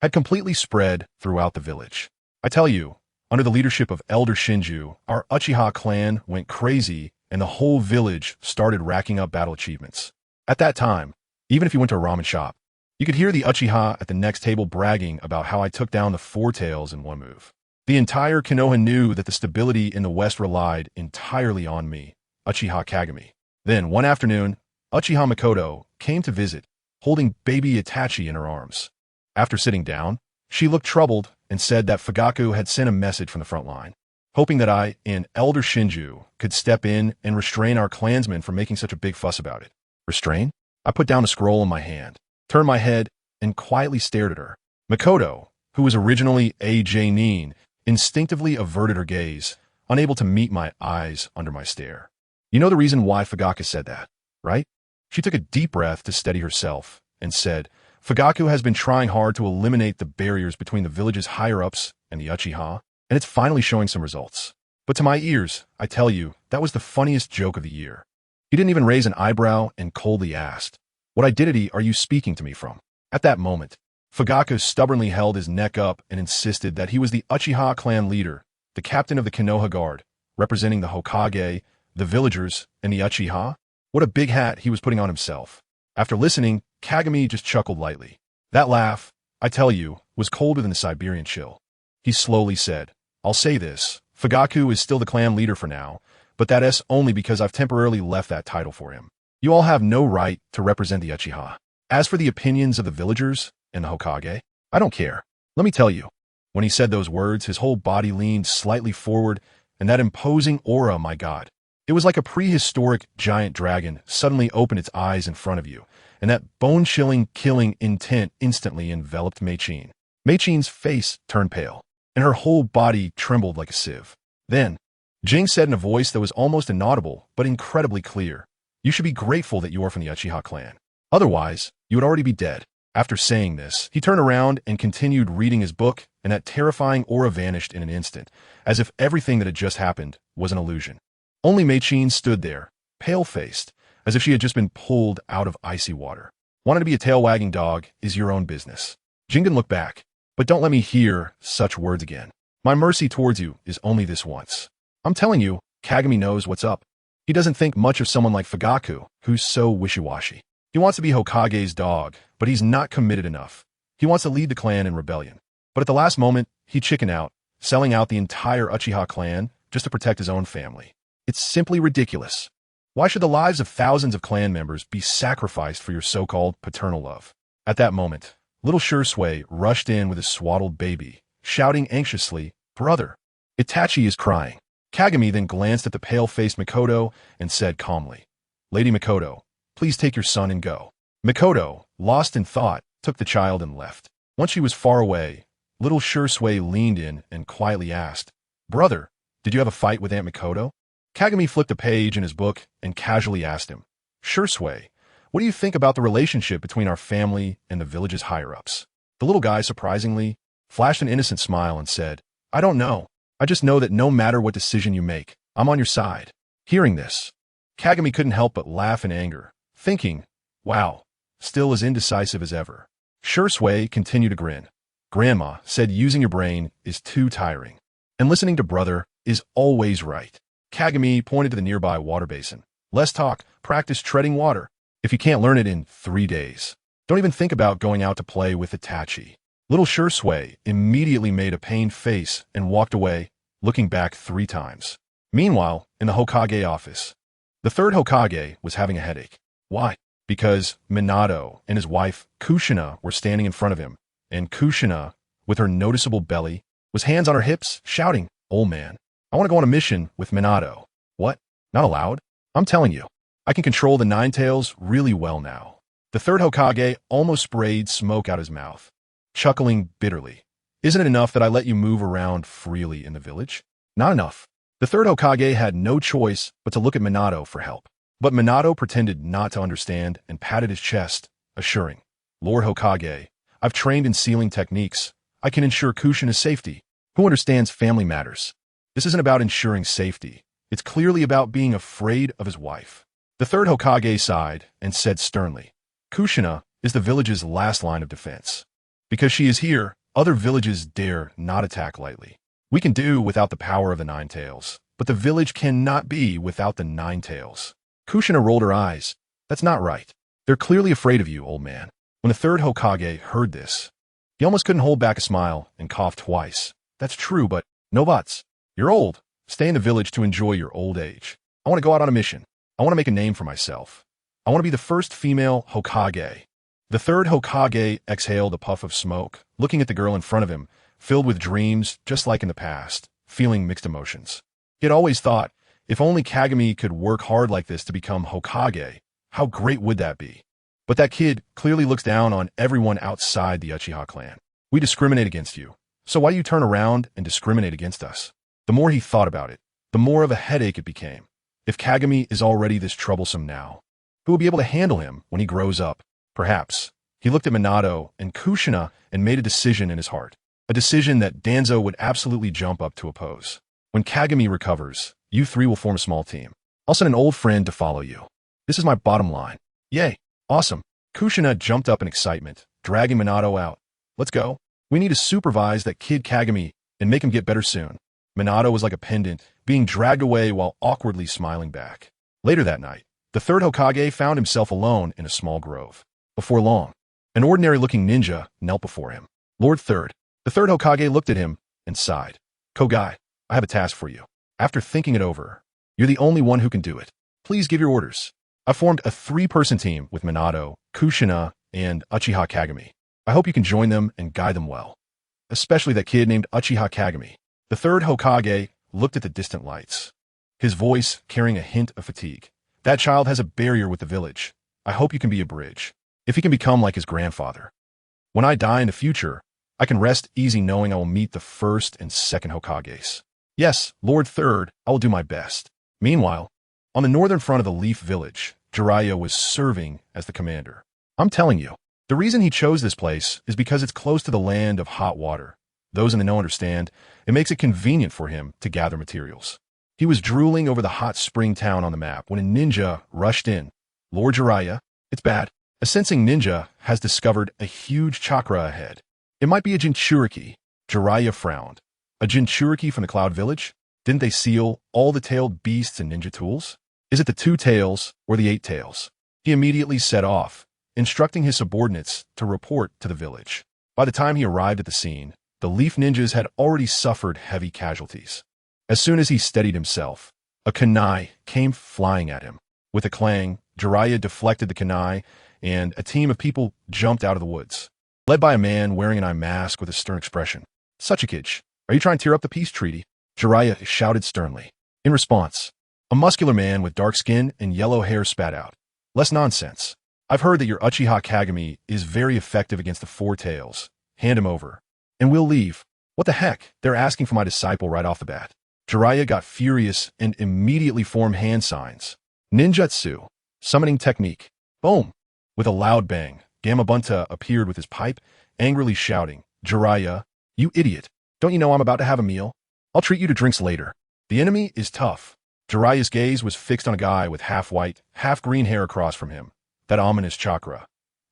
had completely spread throughout the village. I tell you, under the leadership of Elder Shinju, our Uchiha clan went crazy and the whole village started racking up battle achievements. At that time, even if you went to a ramen shop, you could hear the Uchiha at the next table bragging about how I took down the Four Tails in one move. The entire Konoha knew that the stability in the West relied entirely on me, Uchiha Kagami. Then, one afternoon, Uchiha Mikoto came to visit, holding baby Itachi in her arms. After sitting down, she looked troubled and said that Fugaku had sent a message from the front line, hoping that I and Elder Shinju could step in and restrain our clansmen from making such a big fuss about it. Restrain? I put down a scroll in my hand, turned my head, and quietly stared at her. Mikoto, who was originally a Nin, instinctively averted her gaze, unable to meet my eyes under my stare. You know the reason why Fugaku said that, right? She took a deep breath to steady herself and said, "Fugaku has been trying hard to eliminate the barriers between the village's higher-ups and the Uchiha, and it's finally showing some results. But to my ears, I tell you, that was the funniest joke of the year." He didn't even raise an eyebrow and coldly asked, "What identity are you speaking to me from?" At that moment, Fugaku stubbornly held his neck up and insisted that he was the Uchiha clan leader, the captain of the Konoha Guard, representing the Hokage, the villagers, and the Uchiha. What a big hat he was putting on himself. After listening, Kagami just chuckled lightly. That laugh, I tell you, was colder than the Siberian chill. He slowly said, "I'll say this, Fugaku is still the clan leader for now, but that is only because I've temporarily left that title for him. You all have no right to represent the Uchiha. As for the opinions of the villagers and the Hokage, I don't care. Let me tell you." When he said those words, his whole body leaned slightly forward, and that imposing aura, my God. It was like a prehistoric giant dragon suddenly opened its eyes in front of you, and that bone-chilling, killing intent instantly enveloped Mei-chin. Mei-chin's face turned pale, and her whole body trembled like a sieve. Then, Jing said in a voice that was almost inaudible, but incredibly clear, "You should be grateful that you are from the Uchiha clan. Otherwise, you would already be dead." After saying this, he turned around and continued reading his book, and that terrifying aura vanished in an instant, as if everything that had just happened was an illusion. Only Mei-chin stood there, pale-faced, as if she had just been pulled out of icy water. Wanting to be a tail-wagging dog is your own business. Jingen looked back, but don't let me hear such words again. My mercy towards you is only this once. I'm telling you, Kagami knows what's up. He doesn't think much of someone like Fugaku, who's so wishy-washy. He wants to be Hokage's dog, but he's not committed enough. He wants to lead the clan in rebellion. But at the last moment, he chickened out, selling out the entire Uchiha clan just to protect his own family. It's simply ridiculous. Why should the lives of thousands of clan members be sacrificed for your so-called paternal love? At that moment, little Shursui rushed in with his swaddled baby, shouting anxiously, "Brother!" Itachi is crying. Kagami then glanced at the pale-faced Mikoto and said calmly, "Lady Mikoto, please take your son and go." Mikoto, lost in thought, took the child and left. Once she was far away, little Shursui leaned in and quietly asked, "Brother, did you have a fight with Aunt Mikoto?" Kagami flipped a page in his book and casually asked him, "Shursui, what do you think about the relationship between our family and the village's higher-ups?" The little guy, surprisingly, flashed an innocent smile and said, "I don't know. I just know that no matter what decision you make, I'm on your side." Hearing this, Kagami couldn't help but laugh in anger, thinking, wow, still as indecisive as ever. Shursui continued to grin. "Grandma said using your brain is too tiring, and listening to brother is always right." Kagami pointed to the nearby water basin. "Less talk, practice treading water. If you can't learn it in 3 days, don't even think about going out to play with Itachi." Little Shursui immediately made a pained face and walked away, looking back 3 times. Meanwhile, in the Hokage office, the third Hokage was having a headache. Why? Because Minato and his wife, Kushina, were standing in front of him, and Kushina, with her noticeable belly, was hands on her hips, shouting, "Old man, I want to go on a mission with Minato." "What? Not allowed? I'm telling you, I can control the Nine Tails really well now." The third Hokage almost sprayed smoke out his mouth, chuckling bitterly. "Isn't it enough that I let you move around freely in the village?" Not enough. The third Hokage had no choice but to look at Minato for help. But Minato pretended not to understand and patted his chest, assuring, "Lord Hokage, I've trained in sealing techniques. I can ensure Kushina's safety. Who understands family matters? This isn't about ensuring safety. It's clearly about being afraid of his wife." The third Hokage sighed and said sternly, "Kushina is the village's last line of defense. Because she is here, other villages dare not attack lightly. We can do without the power of the Nine Tails, but the village cannot be without the Nine Tails." Kushina rolled her eyes. "That's not right. They're clearly afraid of you, old man." When the third Hokage heard this, he almost couldn't hold back a smile and coughed twice. "That's true, but no buts. You're old. Stay in the village to enjoy your old age. I want to go out on a mission. I want to make a name for myself. I want to be the first female Hokage." The third Hokage exhaled a puff of smoke, looking at the girl in front of him, filled with dreams just like in the past, feeling mixed emotions. He had always thought, if only Kagami could work hard like this to become Hokage, how great would that be? But that kid clearly looks down on everyone outside the Uchiha clan. "We discriminate against you, so why do you turn around and discriminate against us?" The more he thought about it, the more of a headache it became. If Kagami is already this troublesome now, who will be able to handle him when he grows up? Perhaps. He looked at Minato and Kushina and made a decision in his heart. A decision that Danzo would absolutely jump up to oppose. "When Kagami recovers, you 3 will form a small team. I'll send an old friend to follow you. This is my bottom line." "Yay, awesome." Kushina jumped up in excitement, dragging Minato out. "Let's go. We need to supervise that kid Kagami and make him get better soon." Minato was like a pendant, being dragged away while awkwardly smiling back. Later that night, the third Hokage found himself alone in a small grove. Before long, an ordinary-looking ninja knelt before him. "Lord Third." The third Hokage looked at him and sighed. "Kogai, I have a task for you. After thinking it over, you're the only one who can do it. Please give your orders." "I formed a 3-person team with Minato, Kushina, and Uchiha Kagami. I hope you can join them and guide them well. Especially that kid named Uchiha Kagami." The third Hokage looked at the distant lights, his voice carrying a hint of fatigue. "That child has a barrier with the village. I hope you can be a bridge. If he can become like his grandfather. When I die in the future, I can rest easy knowing I will meet the first and second Hokages." "Yes, Lord Third, I will do my best." Meanwhile, on the northern front of the Leaf Village, Jiraiya was serving as the commander. I'm telling you, the reason he chose this place is because it's close to the land of hot water. Those in the know understand, it makes it convenient for him to gather materials. He was drooling over the hot spring town on the map when a ninja rushed in. "Lord Jiraiya, it's bad. A sensing ninja has discovered a huge chakra ahead. It might be a Jinchuriki." Jiraiya frowned. "A Jinchuriki from the Cloud Village? Didn't they seal all the tailed beasts and ninja tools?" Is it the 2 tails or the 8 tails? He immediately set off, instructing his subordinates to report to the village. By the time he arrived at the scene, the Leaf Ninjas had already suffered heavy casualties. As soon as he steadied himself, a kunai came flying at him. With a clang, Jiraiya deflected the kunai, and a team of people jumped out of the woods, led by a man wearing an eye mask with a stern expression. "Suchikage, are you trying to tear up the peace treaty?" Jiraiya shouted sternly. In response, a muscular man with dark skin and yellow hair spat out. "Less nonsense. I've heard that your Uchiha Kagami is very effective against the 4 tails. Hand him over, and we'll leave." "What the heck? They're asking for my disciple right off the bat." Jiraiya got furious and immediately formed hand signs. Ninjutsu, summoning technique. Boom! With a loud bang, Gamabunta appeared with his pipe, angrily shouting, "Jiraiya, you idiot. Don't you know I'm about to have a meal? I'll treat you to drinks later." The enemy is tough. Jiraiya's gaze was fixed on a guy with half-white, half-green hair across from him. That ominous chakra.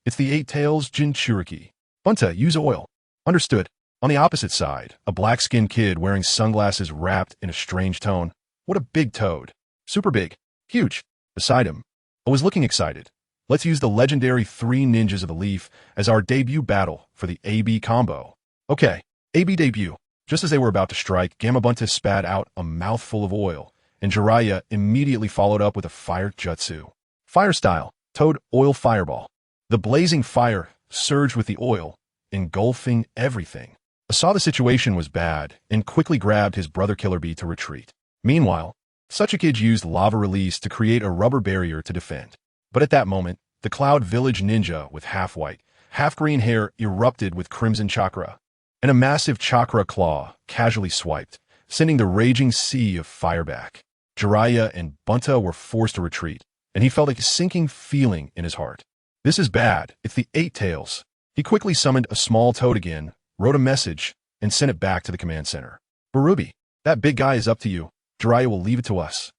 "It's the 8 tails Jinchuriki. Bunta, use oil." "Understood." On the opposite side, a black-skinned kid wearing sunglasses rapped in a strange tone. "What a big toad. Super big. Huge." Beside him, I was looking excited. "Let's use the legendary 3 ninjas of the leaf as our debut battle for the AB combo." "Okay, AB debut." Just as they were about to strike, Gamabunta spat out a mouthful of oil, and Jiraiya immediately followed up with a fire jutsu. Fire style, toad oil fireball. The blazing fire surged with the oil, engulfing everything. I saw the situation was bad and quickly grabbed his brother Killer Bee to retreat. Meanwhile, Suchikage used lava release to create a rubber barrier to defend. But at that moment, the Cloud Village ninja with half-white, half-green hair erupted with crimson chakra, and a massive chakra claw casually swiped, sending the raging sea of fire back. Jiraiya and Bunta were forced to retreat, and he felt a sinking feeling in his heart. "This is bad. It's the 8 tails." He quickly summoned a small toad again, wrote a message, and sent it back to the command center. "Barubi, that big guy is up to you. Jiraiya will leave it to us."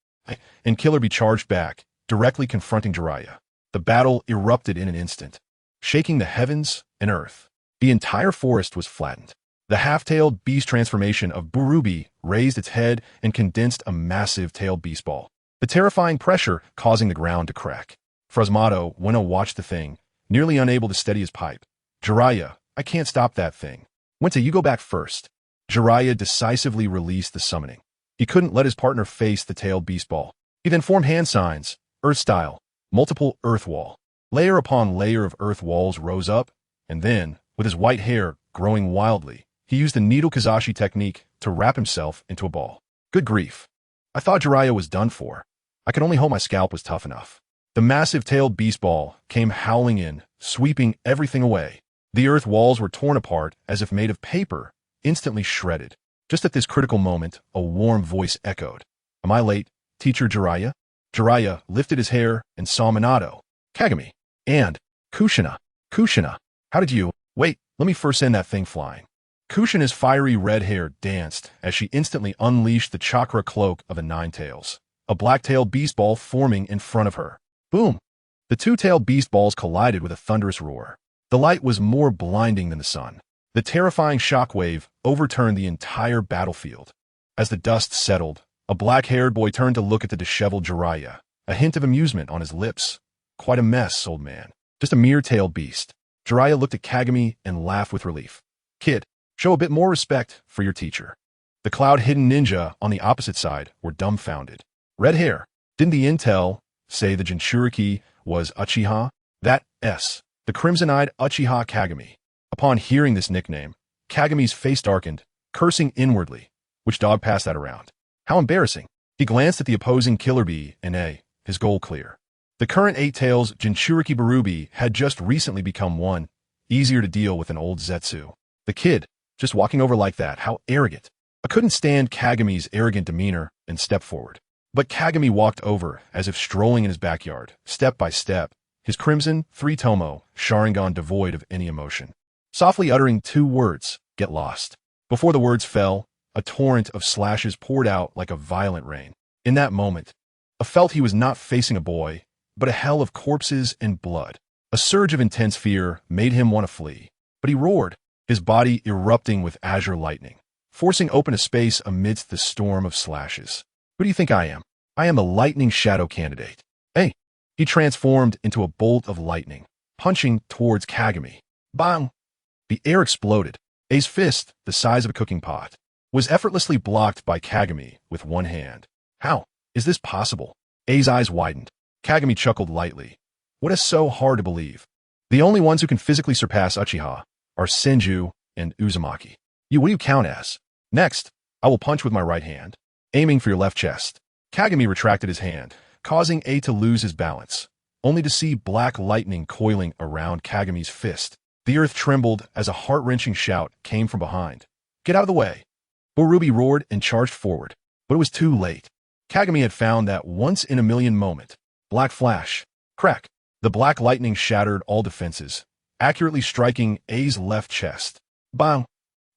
And Killer Bee charged back, directly confronting Jiraiya. The battle erupted in an instant, shaking the heavens and earth. The entire forest was flattened. The half-tailed beast transformation of Barubi raised its head and condensed a massive tailed beast ball, the terrifying pressure causing the ground to crack. Frosmato went to watch the thing, nearly unable to steady his pipe. "Jiraiya, I can't stop that thing." "Wenta, you go back first." Jiraiya decisively released the summoning. He couldn't let his partner face the tailed beast ball. He then formed hand signs, earth style, multiple earth wall. Layer upon layer of earth walls rose up, and then, with his white hair growing wildly, he used the needle Kazashi technique to wrap himself into a ball. Good grief. I thought Jiraiya was done for. I could only hope my scalp was tough enough. The massive tailed beast ball came howling in, sweeping everything away. The earth walls were torn apart as if made of paper, instantly shredded. Just at this critical moment, a warm voice echoed. "Am I late, Teacher Jiraiya?" Jiraiya lifted his hair and saw Minato, Kagami, and Kushina. "Kushina, how did you—" "Wait, let me first send that thing flying." Kushina's fiery red hair danced as she instantly unleashed the chakra cloak of the 9 tails, a black-tailed beast ball forming in front of her. Boom! The 2-tailed beast balls collided with a thunderous roar. The light was more blinding than the sun. The terrifying shockwave overturned the entire battlefield. As the dust settled, a black-haired boy turned to look at the disheveled Jiraiya, a hint of amusement on his lips. "Quite a mess, old man. Just a mere tailed beast." Jiraiya looked at Kagami and laughed with relief. "Kid, show a bit more respect for your teacher." The cloud-hidden ninja on the opposite side were dumbfounded. "Red hair. Didn't the intel say the Jinchuriki was Uchiha?" The crimson-eyed Uchiha Kagami." Upon hearing this nickname, Kagami's face darkened, cursing inwardly. Which dog passed that around? How embarrassing. He glanced at the opposing Killer Bee and his goal clear. The current 8 tails Jinchuriki Barubi had just recently become one, easier to deal with an old Zetsu. The kid, just walking over like that, how arrogant. I couldn't stand Kagami's arrogant demeanor and stepped forward. But Kagami walked over as if strolling in his backyard, step by step, his crimson 3-tomo Sharingan devoid of any emotion. Softly uttering 2 words, "Get lost." Before the words fell, a torrent of slashes poured out like a violent rain. In that moment, I felt he was not facing a boy, but a hell of corpses and blood. A surge of intense fear made him want to flee, but he roared, his body erupting with azure lightning, forcing open a space amidst the storm of slashes. "Who do you think I am? I am the lightning shadow candidate. Hey! He transformed into a bolt of lightning, punching towards Kagami. Bang! The air exploded. A's fist, the size of a cooking pot, was effortlessly blocked by Kagami with one hand. How is this possible? A's eyes widened. Kagami chuckled lightly. What is so hard to believe? The only ones who can physically surpass Uchiha are Senju and Uzumaki. What do you count as? Next, I will punch with my right hand, aiming for your left chest. Kagami retracted his hand, causing A to lose his balance, only to see black lightning coiling around Kagami's fist. The earth trembled as a heart-wrenching shout came from behind. Get out of the way! Borubi roared and charged forward, but it was too late. Kagami had found that once-in-a-million moment. Black flash. Crack. The black lightning shattered all defenses, accurately striking A's left chest. Bang!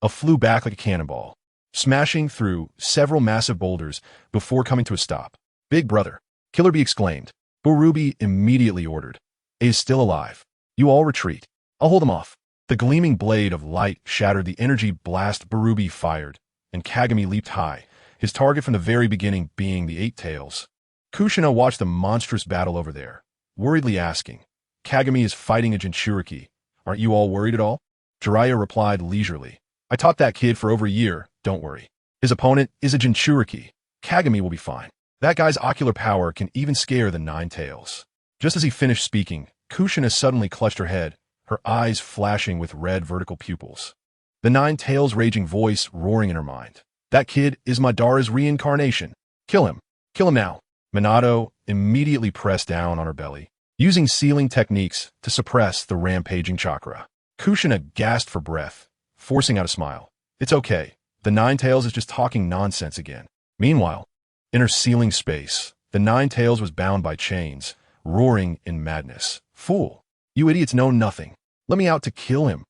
A flew back like a cannonball, smashing through several massive boulders before coming to a stop. Big brother! Killer Bee exclaimed. Borubi immediately ordered. A is still alive. You all retreat. I'll hold him off. The gleaming blade of light shattered the energy blast Borubi fired, and Kagami leaped high, his target from the very beginning being the Eight Tails. Kushina watched the monstrous battle over there, worriedly asking, Kagami is fighting a Jinchuriki. Aren't you all worried at all? Jiraiya replied leisurely. I taught that kid for over a year, don't worry. His opponent is a Jinchuriki. Kagami will be fine. That guy's ocular power can even scare the Nine Tails. Just as he finished speaking, Kushina suddenly clutched her head, her eyes flashing with red vertical pupils. The Nine Tails' raging voice roaring in her mind. That kid is Madara's reincarnation. Kill him. Kill him now. Minato immediately pressed down on her belly, using sealing techniques to suppress the rampaging chakra. Kushina gasped for breath, forcing out a smile. It's okay. The Nine Tails is just talking nonsense again. Meanwhile, in her sealing space, the Nine Tails was bound by chains, roaring in madness. Fool! You idiots know nothing. Let me out to kill him.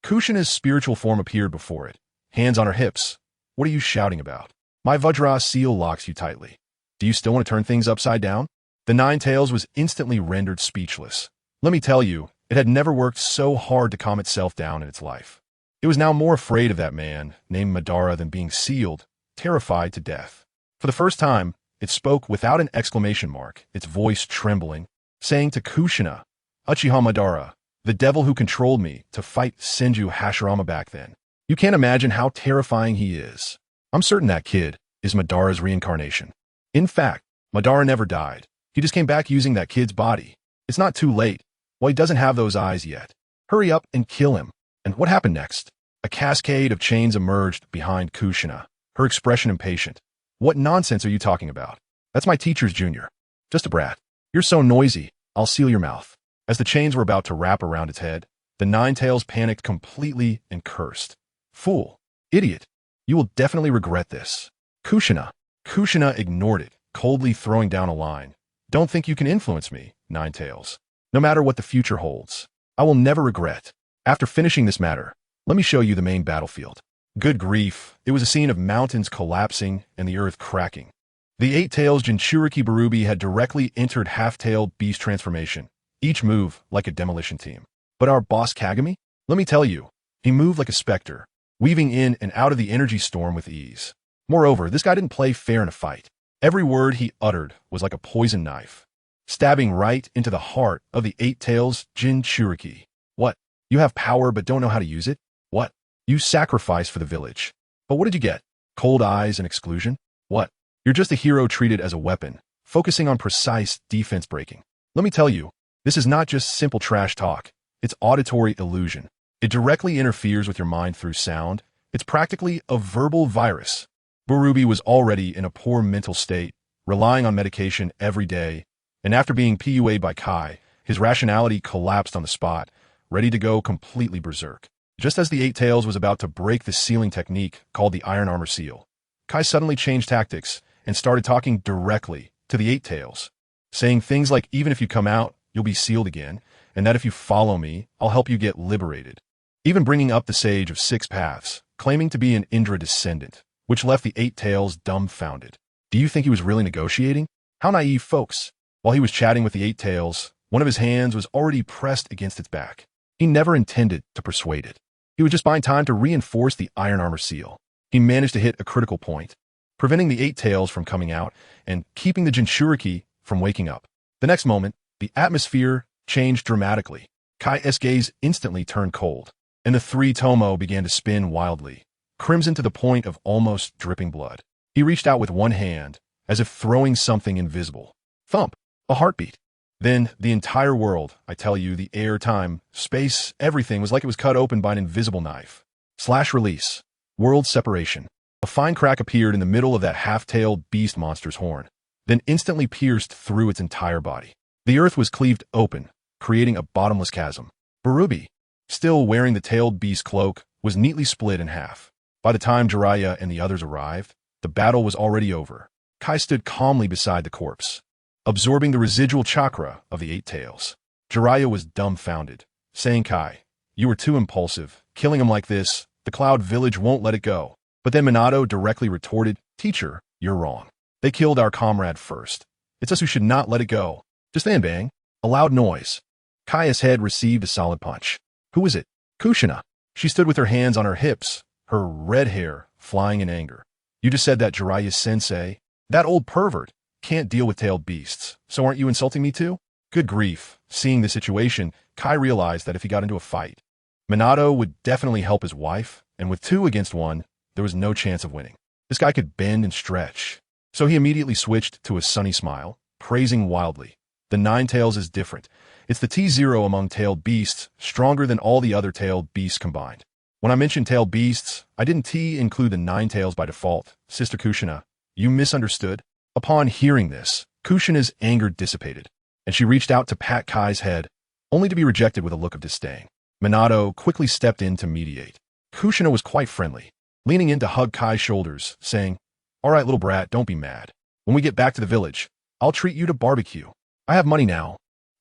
Kushina's spiritual form appeared before it, hands on her hips. What are you shouting about? My Vajra seal locks you tightly. Do you still want to turn things upside down? The Nine Tails was instantly rendered speechless. Let me tell you, it had never worked so hard to calm itself down in its life. It was now more afraid of that man, named Madara, than being sealed, terrified to death. For the first time, it spoke without an exclamation mark, its voice trembling, saying to Kushina, Uchiha Madara, the devil who controlled me to fight Senju Hashirama back then. You can't imagine how terrifying he is. I'm certain that kid is Madara's reincarnation. In fact, Madara never died. He just came back using that kid's body. It's not too late. Well, he doesn't have those eyes yet. Hurry up and kill him. And what happened next? A cascade of chains emerged behind Kushina, her expression impatient. What nonsense are you talking about? That's my teacher's junior. Just a brat. You're so noisy, I'll seal your mouth. As the chains were about to wrap around its head, the Nine Tails panicked completely and cursed. Fool. Idiot. You will definitely regret this. Kushina. Kushina ignored it, coldly throwing down a line. Don't think you can influence me, Nine Tails. No matter what the future holds, I will never regret. After finishing this matter, let me show you the main battlefield. Good grief, it was a scene of mountains collapsing and the earth cracking. The Eight Tails Jinchuriki Borubi had directly entered half-tailed beast transformation, each move like a demolition team. But our boss Kagami? Let me tell you, he moved like a specter, weaving in and out of the energy storm with ease. Moreover, this guy didn't play fair in a fight. Every word he uttered was like a poison knife, stabbing right into the heart of the Eight Tails Jinchuriki. What? You have power but don't know how to use it? What? You sacrificed for the village. But what did you get? Cold eyes and exclusion? What? You're just a hero treated as a weapon, focusing on precise defense breaking. Let me tell you, this is not just simple trash talk. It's auditory illusion. It directly interferes with your mind through sound. It's practically a verbal virus. Borubi was already in a poor mental state, relying on medication every day, and after being PUA'd by Kai, his rationality collapsed on the spot, ready to go completely berserk. Just as the Eight Tails was about to break the sealing technique called the Iron Armor Seal, Kai suddenly changed tactics and started talking directly to the Eight Tails, saying things like, even if you come out, you'll be sealed again, and that if you follow me, I'll help you get liberated. Even bringing up the Sage of Six Paths, claiming to be an Indra descendant, which left the Eight Tails dumbfounded. Do you think he was really negotiating? How naive, folks. While he was chatting with the Eight Tails, one of his hands was already pressed against its back. He never intended to persuade it. He was just buying time to reinforce the Iron Armor Seal. He managed to hit a critical point. preventing the 8 tails from coming out and keeping the Jinchuriki from waking up. The next moment, the atmosphere changed dramatically. Kai's gaze instantly turned cold, and the 3 Tomo began to spin wildly, crimson to the point of almost dripping blood. He reached out with one hand, as if throwing something invisible. Thump! A heartbeat. Then the entire world, I tell you, the air, time, space, everything was like it was cut open by an invisible knife. Slash release. World separation. A fine crack appeared in the middle of that half-tailed beast monster's horn, then instantly pierced through its entire body. The earth was cleaved open, creating a bottomless chasm. Barubi, still wearing the tailed beast cloak, was neatly split in half. By the time Jiraiya and the others arrived, the battle was already over. Kai stood calmly beside the corpse, absorbing the residual chakra of the 8 tails. Jiraiya was dumbfounded, saying, "Kai, you were too impulsive. Killing him like this, the Cloud Village won't let it go." But then Minato directly retorted, "Teacher, you're wrong. They killed our comrade first. It's us who should not let it go." Just then, bang, a loud noise. Kai's head received a solid punch. Who was it? Kushina. She stood with her hands on her hips, her red hair flying in anger. "You just said that, Jiraiya-sensei. That old pervert can't deal with tailed beasts, so aren't you insulting me too?" Good grief. Seeing the situation, Kai realized that if he got into a fight, Minato would definitely help his wife, and with 2 against 1, there was no chance of winning. This guy could bend and stretch. So he immediately switched to a sunny smile, praising wildly. "The 9 tails is different. It's the T0 among tailed beasts, stronger than all the other tailed beasts combined. When I mentioned tailed beasts, I didn't include the 9 tails by default. Sister Kushina, you misunderstood." Upon hearing this, Kushina's anger dissipated, and she reached out to pat Kai's head, only to be rejected with a look of disdain. Minato quickly stepped in to mediate. Kushina was quite friendly, leaning in to hug Kai's shoulders, saying, "All right, little brat, don't be mad. When we get back to the village, I'll treat you to barbecue. I have money now."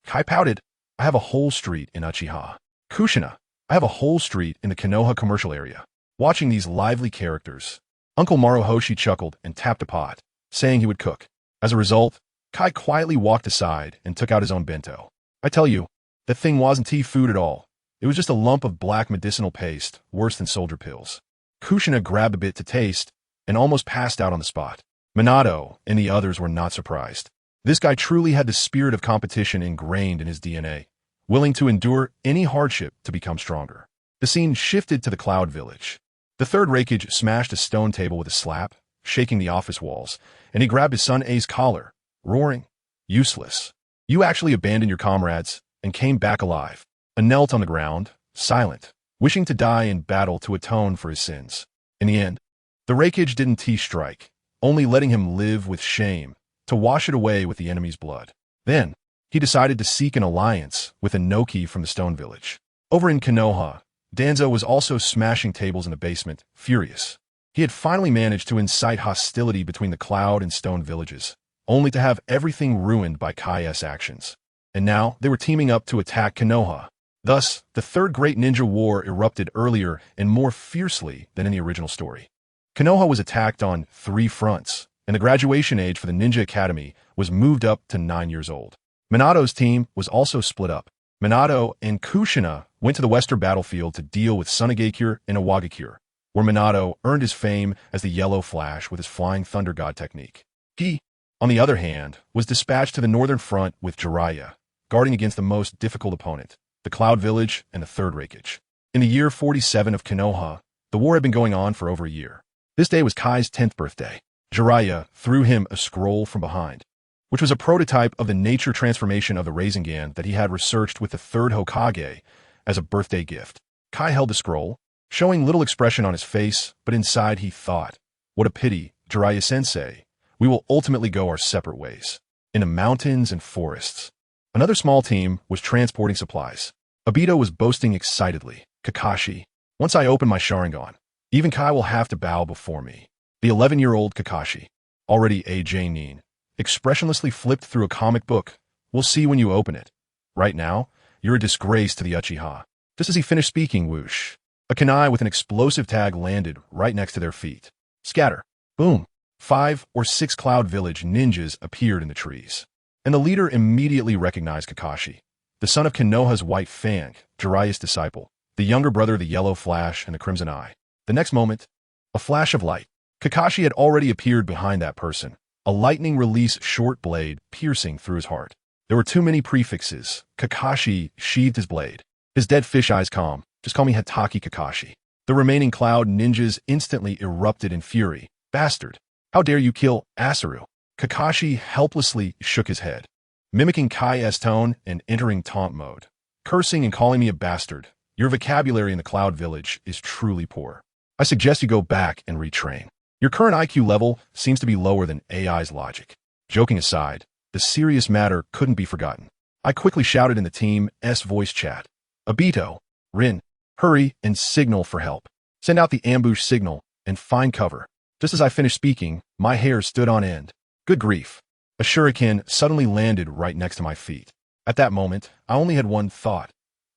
Kai pouted, "I have a whole street in Uchiha." Kushina, "I have a whole street in the Konoha commercial area." Watching these lively characters, Uncle Maruhoshi chuckled and tapped a pot, saying he would cook. As a result, Kai quietly walked aside and took out his own bento. I tell you, that thing wasn't tea food at all. It was just a lump of black medicinal paste, worse than soldier pills. Kushina grabbed a bit to taste and almost passed out on the spot. Minato and the others were not surprised. This guy truly had the spirit of competition ingrained in his DNA, willing to endure any hardship to become stronger. The scene shifted to the Cloud Village. The third Raikage smashed a stone table with a slap, shaking the office walls, and he grabbed his son A's collar, roaring, "Useless. You actually abandoned your comrades and came back alive." And knelt on the ground, silent, wishing to die in battle to atone for his sins. In the end, the Raikage didn't strike, only letting him live with shame, to wash it away with the enemy's blood. Then, he decided to seek an alliance with Inoki from the Stone Village. Over in Konoha, Danzo was also smashing tables in the basement, furious. He had finally managed to incite hostility between the Cloud and Stone villages, only to have everything ruined by Kai's actions. And now they were teaming up to attack Konoha. Thus, the Third Great Ninja War erupted earlier and more fiercely than in the original story. Konoha was attacked on 3 fronts, and the graduation age for the Ninja Academy was moved up to 9 years old. Minato's team was also split up. Minato and Kushina went to the western battlefield to deal with Sunagakure and Iwagakure, where Minato earned his fame as the Yellow Flash with his Flying Thunder God technique. He, on the other hand, was dispatched to the northern front with Jiraiya, guarding against the most difficult opponent, the Cloud Village and the Third Raikage. In the year 47 of Konoha, the war had been going on for over a year. This day was Kai's 10th birthday. Jiraiya threw him a scroll from behind, which was a prototype of the nature transformation of the Rasengan that he had researched with the third Hokage as a birthday gift. Kai held the scroll, showing little expression on his face, but inside he thought, "What a pity, Jiraiya-sensei. We will ultimately go our separate ways, in the mountains and forests." Another small team was transporting supplies. Obito was boasting excitedly, "Kakashi, once I open my Sharingan, even Kai will have to bow before me." The 11-year-old Kakashi, already a Nin, expressionlessly flipped through a comic book. "We'll see when you open it. Right now, you're a disgrace to the Uchiha." Just as he finished speaking, whoosh, a kunai with an explosive tag landed right next to their feet. Scatter. Boom. 5 or 6 Cloud Village ninjas appeared in the trees. And the leader immediately recognized Kakashi, the son of Konoha's White Fang, Jiraiya's disciple, the younger brother of the Yellow Flash and the Crimson Eye. The next moment, a flash of light, Kakashi had already appeared behind that person, a lightning release short blade piercing through his heart. There were too many prefixes. Kakashi sheathed his blade. His dead fish eyes calm. Just call me Hataki Kakashi. The remaining cloud ninjas instantly erupted in fury. Bastard! How dare you kill Asaru? Kakashi helplessly shook his head, mimicking Kai's tone and entering taunt mode. Cursing and calling me a bastard. Your vocabulary in the Cloud Village is truly poor. I suggest you go back and retrain. Your current IQ level seems to be lower than AI's logic. Joking aside, the serious matter couldn't be forgotten. I quickly shouted in the team's voice chat. Obito, Rin, hurry and signal for help. Send out the ambush signal and find cover. Just as I finished speaking, my hair stood on end. Good grief. A shuriken suddenly landed right next to my feet. At that moment, I only had one thought.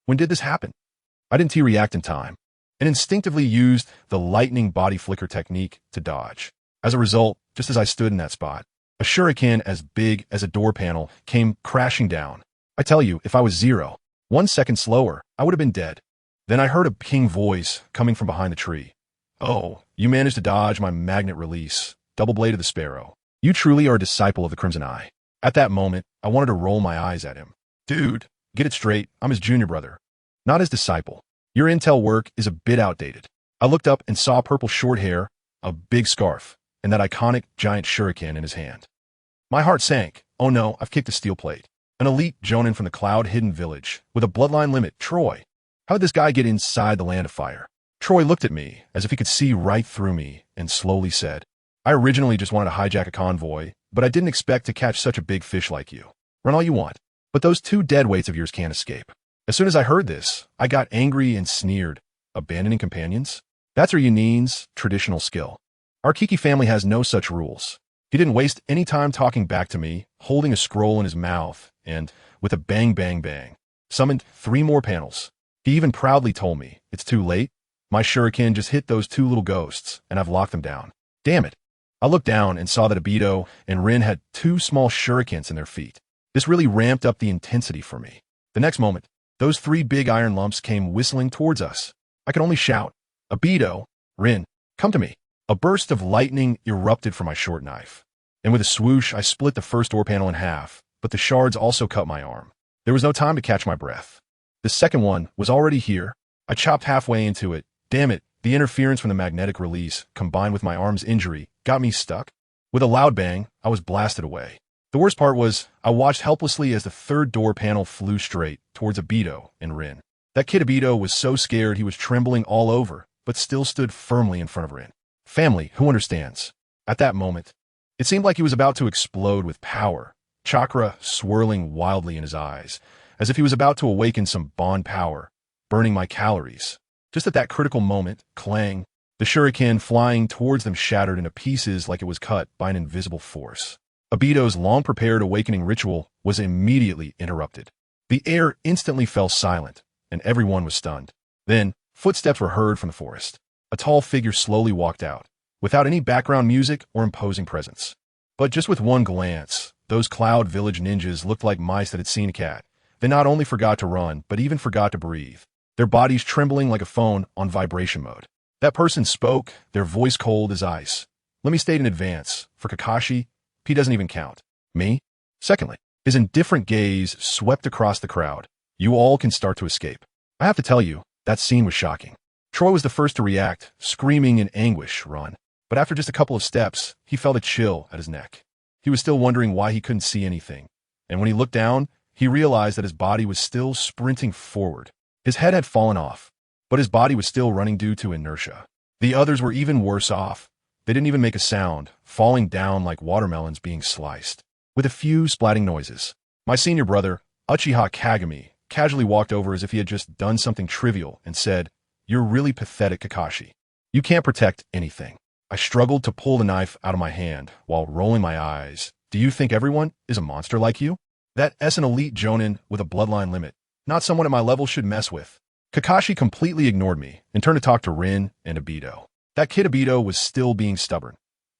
When did this happen? I didn't react in time, and instinctively used the lightning body flicker technique to dodge. As a result, just as I stood in that spot, a shuriken as big as a door panel came crashing down. I tell you, if I was 1 second slower, I would have been dead. Then I heard a ping voice coming from behind the tree. Oh, you managed to dodge my magnet release, double blade of the sparrow. You truly are a disciple of the Crimson Eye. At that moment, I wanted to roll my eyes at him. Dude, get it straight, I'm his junior brother, not his disciple. Your intel work is a bit outdated. I looked up and saw purple short hair, a big scarf, and that iconic giant shuriken in his hand. My heart sank. Oh no, I've kicked a steel plate. An elite jonin from the cloud-hidden village, with a bloodline limit, Troy. How did this guy get inside the land of fire? Troy looked at me, as if he could see right through me, and slowly said, I originally just wanted to hijack a convoy, but I didn't expect to catch such a big fish like you. Run all you want, but those 2 dead weights of yours can't escape. As soon as I heard this, I got angry and sneered. Abandoning companions? That's our Yunin's traditional skill. Our Kiki family has no such rules. He didn't waste any time talking back to me, holding a scroll in his mouth, and, with a bang bang bang, summoned 3 more panels. He even proudly told me, it's too late. My shuriken just hit those 2 little ghosts, and I've locked them down. Damn it. I looked down and saw that Obito and Rin had 2 small shurikens in their feet. This really ramped up the intensity for me. The next moment, those 3 big iron lumps came whistling towards us. I could only shout, Obito, Rin, come to me. A burst of lightning erupted from my short knife. And with a swoosh, I split the first door panel in half, but the shards also cut my arm. There was no time to catch my breath. The second one was already here. I chopped halfway into it. Damn it, the interference from the magnetic release, combined with my arm's injury, got me stuck. With a loud bang, I was blasted away. The worst part was, I watched helplessly as the 3rd door panel flew straight towards Obito and Rin. That kid Obito was so scared he was trembling all over, but still stood firmly in front of Rin. Family, who understands? At that moment, it seemed like he was about to explode with power, chakra swirling wildly in his eyes, as if he was about to awaken some bond power, burning my calories. Just at that critical moment, clang, the shuriken flying towards them shattered into pieces like it was cut by an invisible force. Obito's long-prepared awakening ritual was immediately interrupted. The air instantly fell silent, and everyone was stunned. Then, footsteps were heard from the forest. A tall figure slowly walked out, without any background music or imposing presence. But just with one glance, those Cloud Village ninjas looked like mice that had seen a cat. They not only forgot to run, but even forgot to breathe, their bodies trembling like a phone on vibration mode. That person spoke, their voice cold as ice. Let me state in advance, for Kakashi, P doesn't even count. Me? Secondly, his indifferent gaze swept across the crowd. You all can start to escape. I have to tell you, that scene was shocking. Troy was the first to react, screaming in anguish, run. But after just a couple of steps, he felt a chill at his neck. He was still wondering why he couldn't see anything. And when he looked down, he realized that his body was still sprinting forward. His head had fallen off, but his body was still running due to inertia. The others were even worse off. They didn't even make a sound, falling down like watermelons being sliced, with a few splatting noises. My senior brother, Uchiha Kagami, casually walked over as if he had just done something trivial and said, You're really pathetic, Kakashi. You can't protect anything. I struggled to pull the knife out of my hand while rolling my eyes. Do you think everyone is a monster like you? That's an elite jonin with a bloodline limit, not someone at my level should mess with. Kakashi completely ignored me and turned to talk to Rin and Obito. That kid Obito was still being stubborn.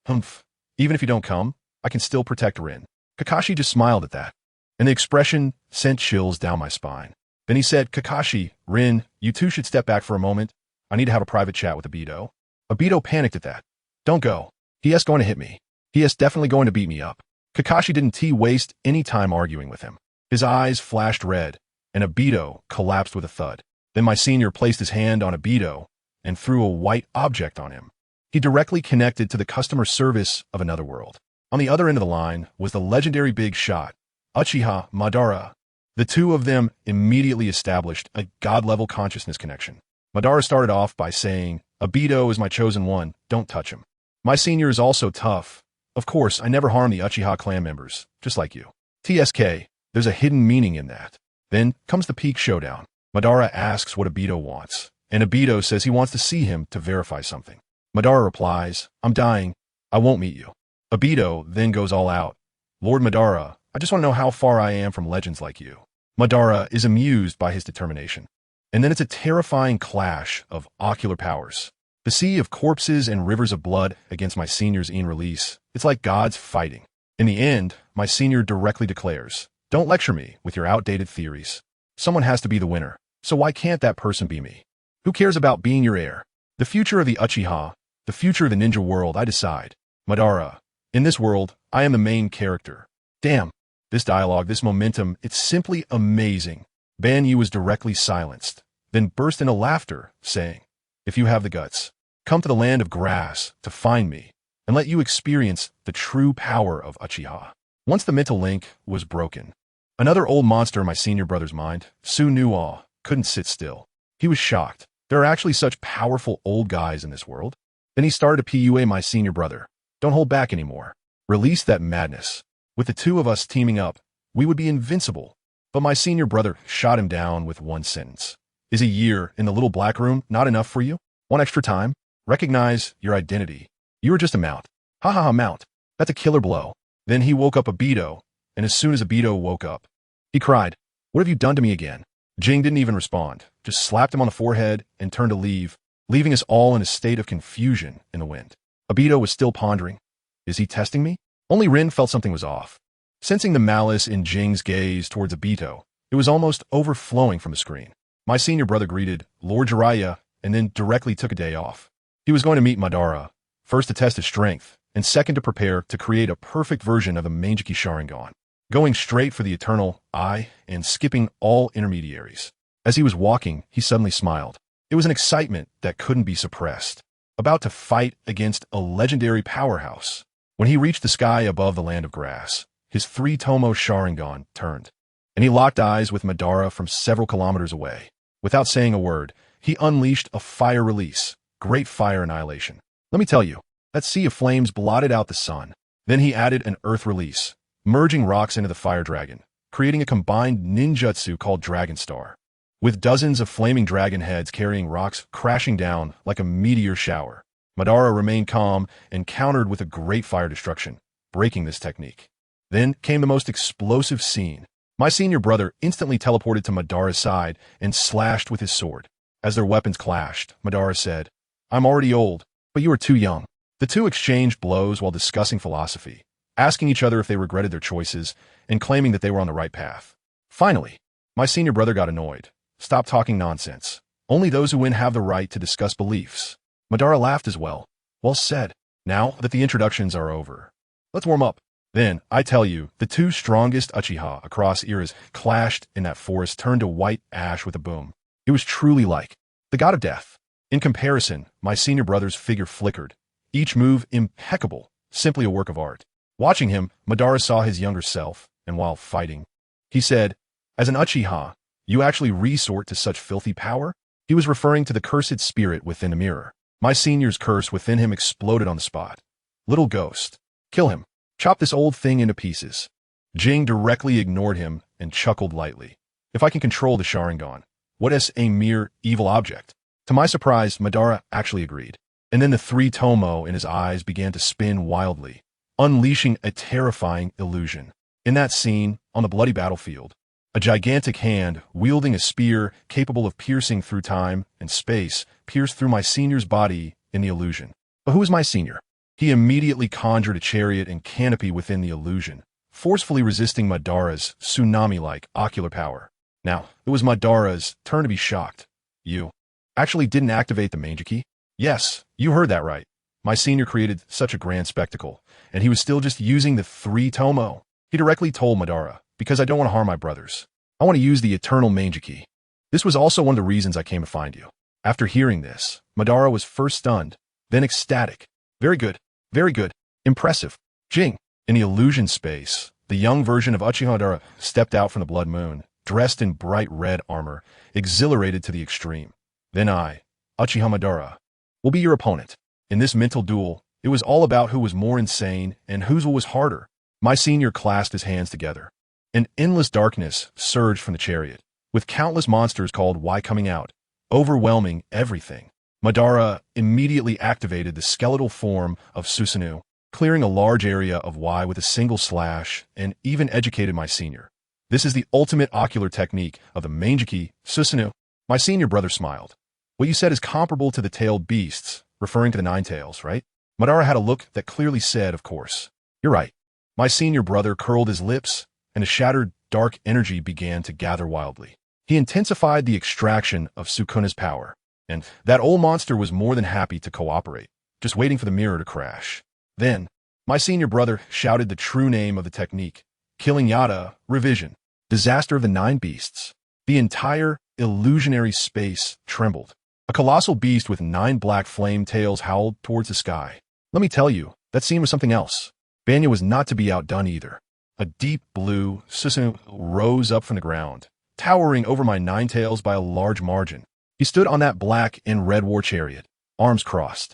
Humph. Even if you don't come, I can still protect Rin. Kakashi just smiled at that, and the expression sent chills down my spine. Then he said, Kakashi, Rin, you two should step back for a moment. I need to have a private chat with Obito. Obito panicked at that. Don't go. He is going to hit me. He is definitely going to beat me up. Kakashi didn't waste any time arguing with him. His eyes flashed red, and Obito collapsed with a thud. Then my senior placed his hand on Obito and threw a white object on him. He directly connected to the customer service of another world. On the other end of the line was the legendary big shot, Uchiha Madara. The two of them immediately established a god-level consciousness connection. Madara started off by saying, "Obito is my chosen one, don't touch him. My senior is also tough. Of course, I never harm the Uchiha clan members, just like you." TSK, there's a hidden meaning in that. Then comes the peak showdown. Madara asks what Obito wants, and Obito says he wants to see him to verify something. Madara replies, "I'm dying. I won't meet you." Obito then goes all out. "Lord Madara, I just want to know how far I am from legends like you." Madara is amused by his determination. And then it's a terrifying clash of ocular powers. The sea of corpses and rivers of blood against my senior's in release. It's like gods fighting. In the end, my senior directly declares, "Don't lecture me with your outdated theories. Someone has to be the winner, so why can't that person be me? Who cares about being your heir? The future of the Uchiha, the future of the ninja world, I decide. Madara, in this world, I am the main character." Damn, this dialogue, this momentum, it's simply amazing. Ban Yu was directly silenced, then burst into laughter, saying, "If you have the guts, come to the land of grass to find me, and let you experience the true power of Uchiha." Once the mental link was broken, another old monster in my senior brother's mind, Sukuna'sHelp, couldn't sit still. He was shocked. There are actually such powerful old guys in this world. Then he started to PUA my senior brother. "Don't hold back anymore. Release that madness. With the two of us teaming up, we would be invincible." But my senior brother shot him down with one sentence. "Is a year in the little black room not enough for you? Want extra time? Recognize your identity. You are just a mount. Ha ha ha, mount. That's a killer blow." Then he woke up Obito, and as soon as Obito woke up, he cried, "What have you done to me again?" Jing didn't even respond, just slapped him on the forehead and turned to leave, leaving us all in a state of confusion in the wind. Obito was still pondering. Is he testing me? Only Rin felt something was off. Sensing the malice in Jing's gaze towards Obito, it was almost overflowing from the screen. My senior brother greeted Lord Jiraiya and then directly took a day off. He was going to meet Madara, first to test his strength, and second to prepare to create a perfect version of the Manjiki Sharingan, going straight for the eternal I and skipping all intermediaries. As he was walking, he suddenly smiled. It was an excitement that couldn't be suppressed, about to fight against a legendary powerhouse. When he reached the sky above the land of grass, his three-tomo Sharingan turned, and he locked eyes with Madara from several kilometers away. Without saying a word, he unleashed a fire release, great fire annihilation. Let me tell you, that sea of flames blotted out the sun. Then he added an earth release, merging rocks into the fire dragon, creating a combined ninjutsu called Dragon Star, with dozens of flaming dragon heads carrying rocks crashing down like a meteor shower. Madara remained calm and countered with a great fire destruction, breaking this technique. Then came the most explosive scene. My senior brother instantly teleported to Madara's side and slashed with his sword. As their weapons clashed, Madara said, "I'm already old, but you are too young." The two exchanged blows while discussing philosophy, asking each other if they regretted their choices and claiming that they were on the right path. Finally, my senior brother got annoyed. "Stop talking nonsense. Only those who win have the right to discuss beliefs." Madara laughed as well. "Well said. Now that the introductions are over, let's warm up." Then, I tell you, the two strongest Uchiha across eras clashed in that forest, turned to white ash with a boom. It was truly like the god of death. In comparison, my senior brother's figure flickered, each move impeccable, simply a work of art. Watching him, Madara saw his younger self, and while fighting, he said, "As an Uchiha, you actually resort to such filthy power?" He was referring to the cursed spirit within the mirror. My senior's curse within him exploded on the spot. "Little ghost, kill him. Chop this old thing into pieces." Jing directly ignored him and chuckled lightly. "If I can control the Sharingan, what is a mere evil object?" To my surprise, Madara actually agreed. And then the three-tomo in his eyes began to spin wildly, unleashing a terrifying illusion. In that scene, on the bloody battlefield, a gigantic hand, wielding a spear capable of piercing through time and space, pierced through my senior's body in the illusion. But who was my senior? He immediately conjured a chariot and canopy within the illusion, forcefully resisting Madara's tsunami-like ocular power. Now, it was Madara's turn to be shocked. "You actually didn't activate the Manjiki?" "Yes, you heard that right. My senior created such a grand spectacle, and he was still just using the 3 tomo. He directly told Madara, because I don't want to harm my brothers. I want to use the eternal Mangeki. This was also one of the reasons I came to find you. After hearing this, Madara was first stunned, then ecstatic. Very good, very good, impressive. Jing. In the illusion space, the young version of Uchiha Madara stepped out from the blood moon, dressed in bright red armor, exhilarated to the extreme. Then I, Uchiha Madara, will be your opponent. In this mental duel, it was all about who was more insane and whose was harder. My senior clasped his hands together. An endless darkness surged from the chariot, with countless monsters called Y coming out, overwhelming everything. Madara immediately activated the skeletal form of Susanoo, clearing a large area of Y with a single slash, and even educated my senior. This is the ultimate ocular technique of the Mangeki, Susanoo. My senior brother smiled. What you said is comparable to the tailed beasts, referring to the 9 tails, right? Madara had a look that clearly said, of course. You're right. My senior brother curled his lips, and a shattered, dark energy began to gather wildly. He intensified the extraction of Sukuna's power, and that old monster was more than happy to cooperate, just waiting for the mirror to crash. Then, my senior brother shouted the true name of the technique, Killing Yada, Revision, Disaster of the 9 Beasts. The entire illusionary space trembled. A colossal beast with 9 black flame tails howled towards the sky. Let me tell you, that scene was something else. Banya was not to be outdone either. A deep blue Susanoo rose up from the ground, towering over my 9 tails by a large margin. He stood on that black and red war chariot, arms crossed,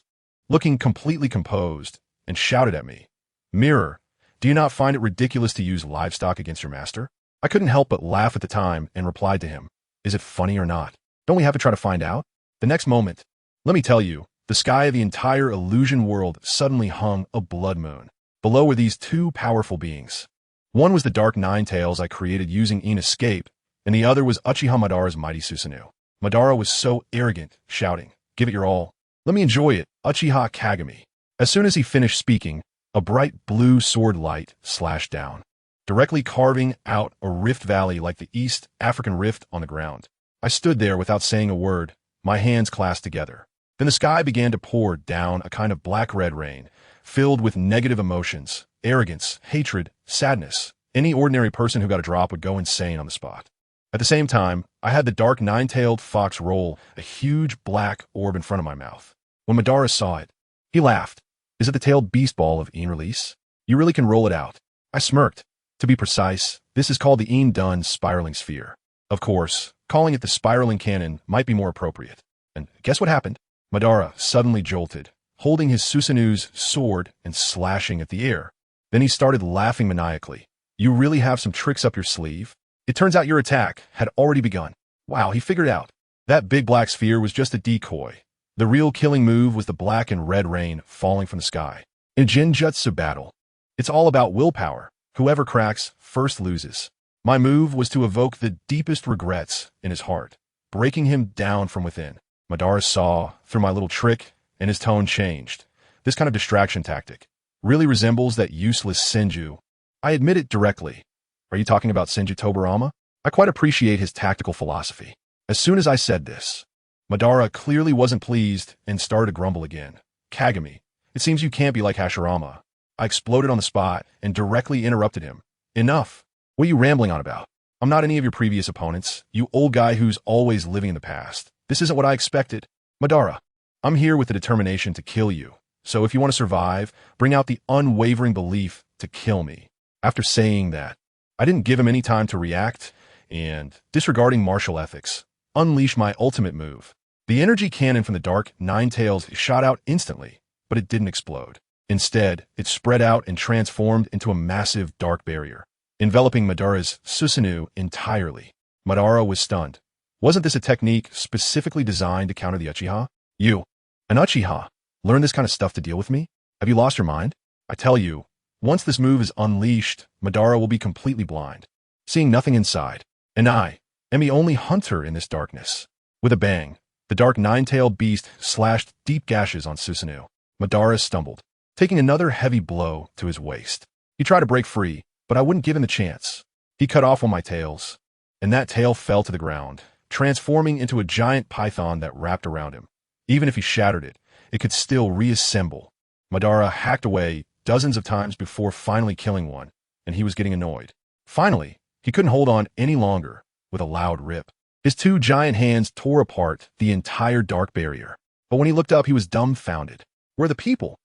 looking completely composed, and shouted at me, Mirror, do you not find it ridiculous to use livestock against your master? I couldn't help but laugh at the time and replied to him, Is it funny or not? Don't we have to try to find out? The next moment, let me tell you, the sky of the entire illusion world suddenly hung a blood moon. Below were these 2 powerful beings. One was the dark 9 tails I created using escape, and the other was Uchiha Madara's mighty Susanoo. Madara was so arrogant, shouting, Give it your all. Let me enjoy it, Uchiha Kagami. As soon as he finished speaking, a bright blue sword light slashed down, directly carving out a rift valley like the East African rift on the ground. I stood there without saying a word, my hands clasped together. Then the sky began to pour down a kind of black-red rain, filled with negative emotions, arrogance, hatred, sadness. Any ordinary person who got a drop would go insane on the spot. At the same time, I had the dark 9-tailed fox roll a huge black orb in front of my mouth. When Madara saw it, he laughed. Is it the tailed beast ball of release? You really can roll it out. I smirked. To be precise, this is called the Dun spiraling sphere. Of course, calling it the spiraling cannon might be more appropriate. And guess what happened? Madara suddenly jolted, holding his Susanoo's sword and slashing at the air. Then he started laughing maniacally. You really have some tricks up your sleeve? It turns out your attack had already begun. Wow, he figured out. That big black sphere was just a decoy. The real killing move was the black and red rain falling from the sky. In Genjutsu battle, it's all about willpower. Whoever cracks first loses. My move was to evoke the deepest regrets in his heart, breaking him down from within. Madara saw through my little trick, and his tone changed. This kind of distraction tactic really resembles that useless Senju. I admit it directly. Are you talking about Senju Tobarama? I quite appreciate his tactical philosophy. As soon as I said this, Madara clearly wasn't pleased and started to grumble again. Kagami, it seems you can't be like Hashirama. I exploded on the spot and directly interrupted him. Enough. What are you rambling on about? I'm not any of your previous opponents, you old guy who's always living in the past. This isn't what I expected. Madara, I'm here with the determination to kill you. So if you want to survive, bring out the unwavering belief to kill me. After saying that, I didn't give him any time to react, and, disregarding martial ethics, unleash my ultimate move. The energy cannon from the dark 9 tails shot out instantly, but it didn't explode. Instead, it spread out and transformed into a massive dark barrier, enveloping Madara's Susanoo entirely. Madara was stunned. Wasn't this a technique specifically designed to counter the Uchiha? You, an Uchiha, learn this kind of stuff to deal with me? Have you lost your mind? I tell you, once this move is unleashed, Madara will be completely blind, seeing nothing inside. And I am the only hunter in this darkness. With a bang, the dark 9-tailed beast slashed deep gashes on Susanoo. Madara stumbled, taking another heavy blow to his waist. He tried to break free, but I wouldn't give him the chance. He cut off one of my tails, and that tail fell to the ground, transforming into a giant python that wrapped around him. Even if he shattered it, it could still reassemble. Madara hacked away dozens of times before finally killing one, and he was getting annoyed. Finally, he couldn't hold on any longer. With a loud rip, his two giant hands tore apart the entire dark barrier. But when he looked up, he was dumbfounded. Where are the people?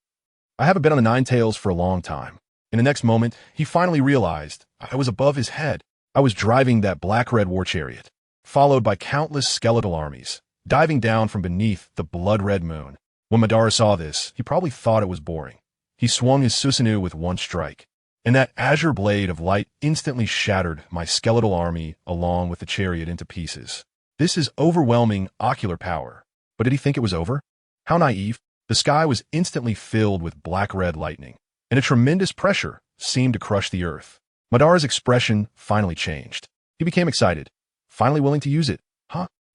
I haven't been on the Nine Tails for a long time. In the next moment, he finally realized I was above his head. I was driving that black-red war chariot, followed by countless skeletal armies, diving down from beneath the blood-red moon. When Madara saw this, he probably thought it was boring. He swung his Susanoo with one strike, and that azure blade of light instantly shattered my skeletal army along with the chariot into pieces. This is overwhelming ocular power. But did he think it was over? How naive. The sky was instantly filled with black-red lightning, and a tremendous pressure seemed to crush the earth. Madara's expression finally changed. He became excited, finally willing to use it.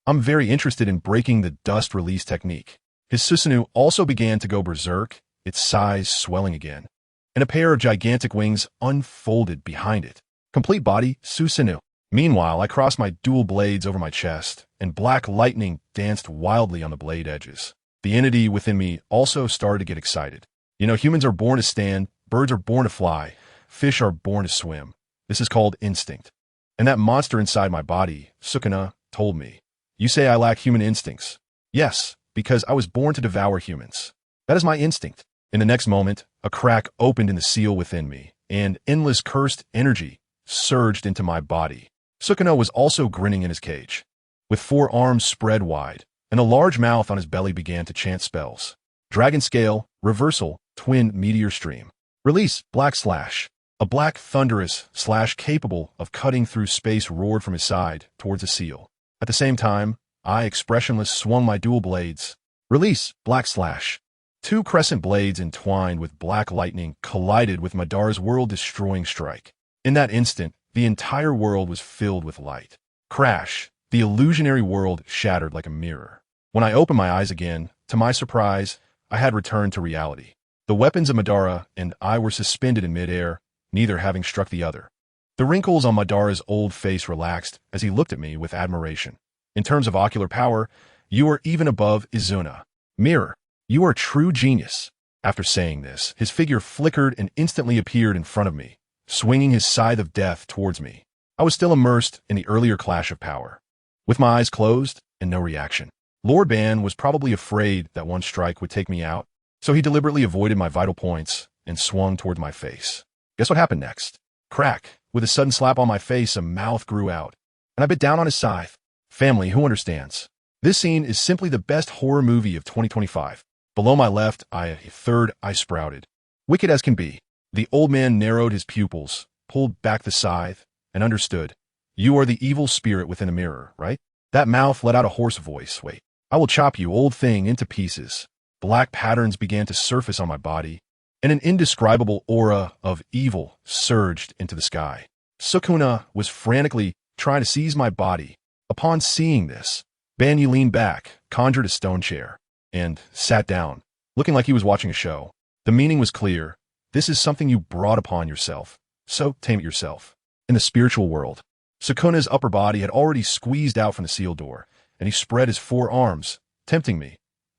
I'm very interested in breaking the dust release technique. His Susanoo also began to go berserk, its size swelling again, and a pair of gigantic wings unfolded behind it. Complete body Susanoo. Meanwhile, I crossed my dual blades over my chest, and black lightning danced wildly on the blade edges. The entity within me also started to get excited. Humans are born to stand, birds are born to fly, fish are born to swim. This is called instinct. And that monster inside my body, Sukuna, told me, "You say I lack human instincts." Yes, because I was born to devour humans. That is my instinct. In the next moment, a crack opened in the seal within me, and endless cursed energy surged into my body. Sukuna was also grinning in his cage, with 4 arms spread wide, and a large mouth on his belly began to chant spells. Dragon Scale, Reversal, Twin Meteor Stream. Release, Black Slash. A black thunderous slash capable of cutting through space roared from his side towards the seal. At the same time, I, expressionless, swung my dual blades. Release, Black Slash. 2 crescent blades entwined with black lightning collided with Madara's world-destroying strike. In that instant, the entire world was filled with light. Crash! The illusionary world shattered like a mirror. When I opened my eyes again, to my surprise, I had returned to reality. The weapons of Madara and I were suspended in midair, neither having struck the other. The wrinkles on Madara's old face relaxed as he looked at me with admiration. In terms of ocular power, you are even above Izuna. Mirror, you are a true genius. After saying this, his figure flickered and instantly appeared in front of me, swinging his scythe of death towards me. I was still immersed in the earlier clash of power, with my eyes closed and no reaction. Lord Ban was probably afraid that one strike would take me out, so he deliberately avoided my vital points and swung toward my face. Guess what happened next? Crack! With a sudden slap on my face, a mouth grew out, and I bit down on his scythe. Family, who understands? This scene is simply the best horror movie of 2025. Below my left eye, a third eye sprouted. Wicked as can be, the old man narrowed his pupils, pulled back the scythe, and understood. You are the evil spirit within a mirror, right? That mouth let out a hoarse voice. Wait, I will chop you, old thing, into pieces. Black patterns began to surface on my body, and an indescribable aura of evil surged into the sky. Sukuna was frantically trying to seize my body. Upon seeing this, Banyu leaned back, conjured a stone chair, and sat down, looking like he was watching a show. The meaning was clear. This is something you brought upon yourself, so tame it yourself. In the spiritual world, Sukuna's upper body had already squeezed out from the seal door, and he spread his 4 arms, tempting me.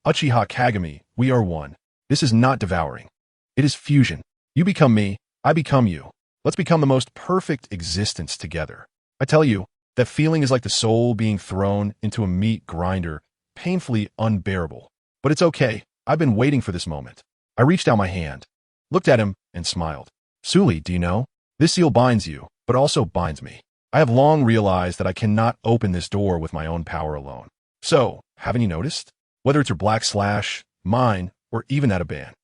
Uchiha Kagami, we are one. This is not devouring. It is fusion. You become me, I become you. Let's become the most perfect existence together. I tell you, that feeling is like the soul being thrown into a meat grinder, painfully unbearable. But it's okay. I've been waiting for this moment. I reached out my hand, looked at him, and smiled. Suli, do you know? This seal binds you, but also binds me. I have long realized that I cannot open this door with my own power alone. So, haven't you noticed? Whether it's your Black Slash, mine, or even that of Ban,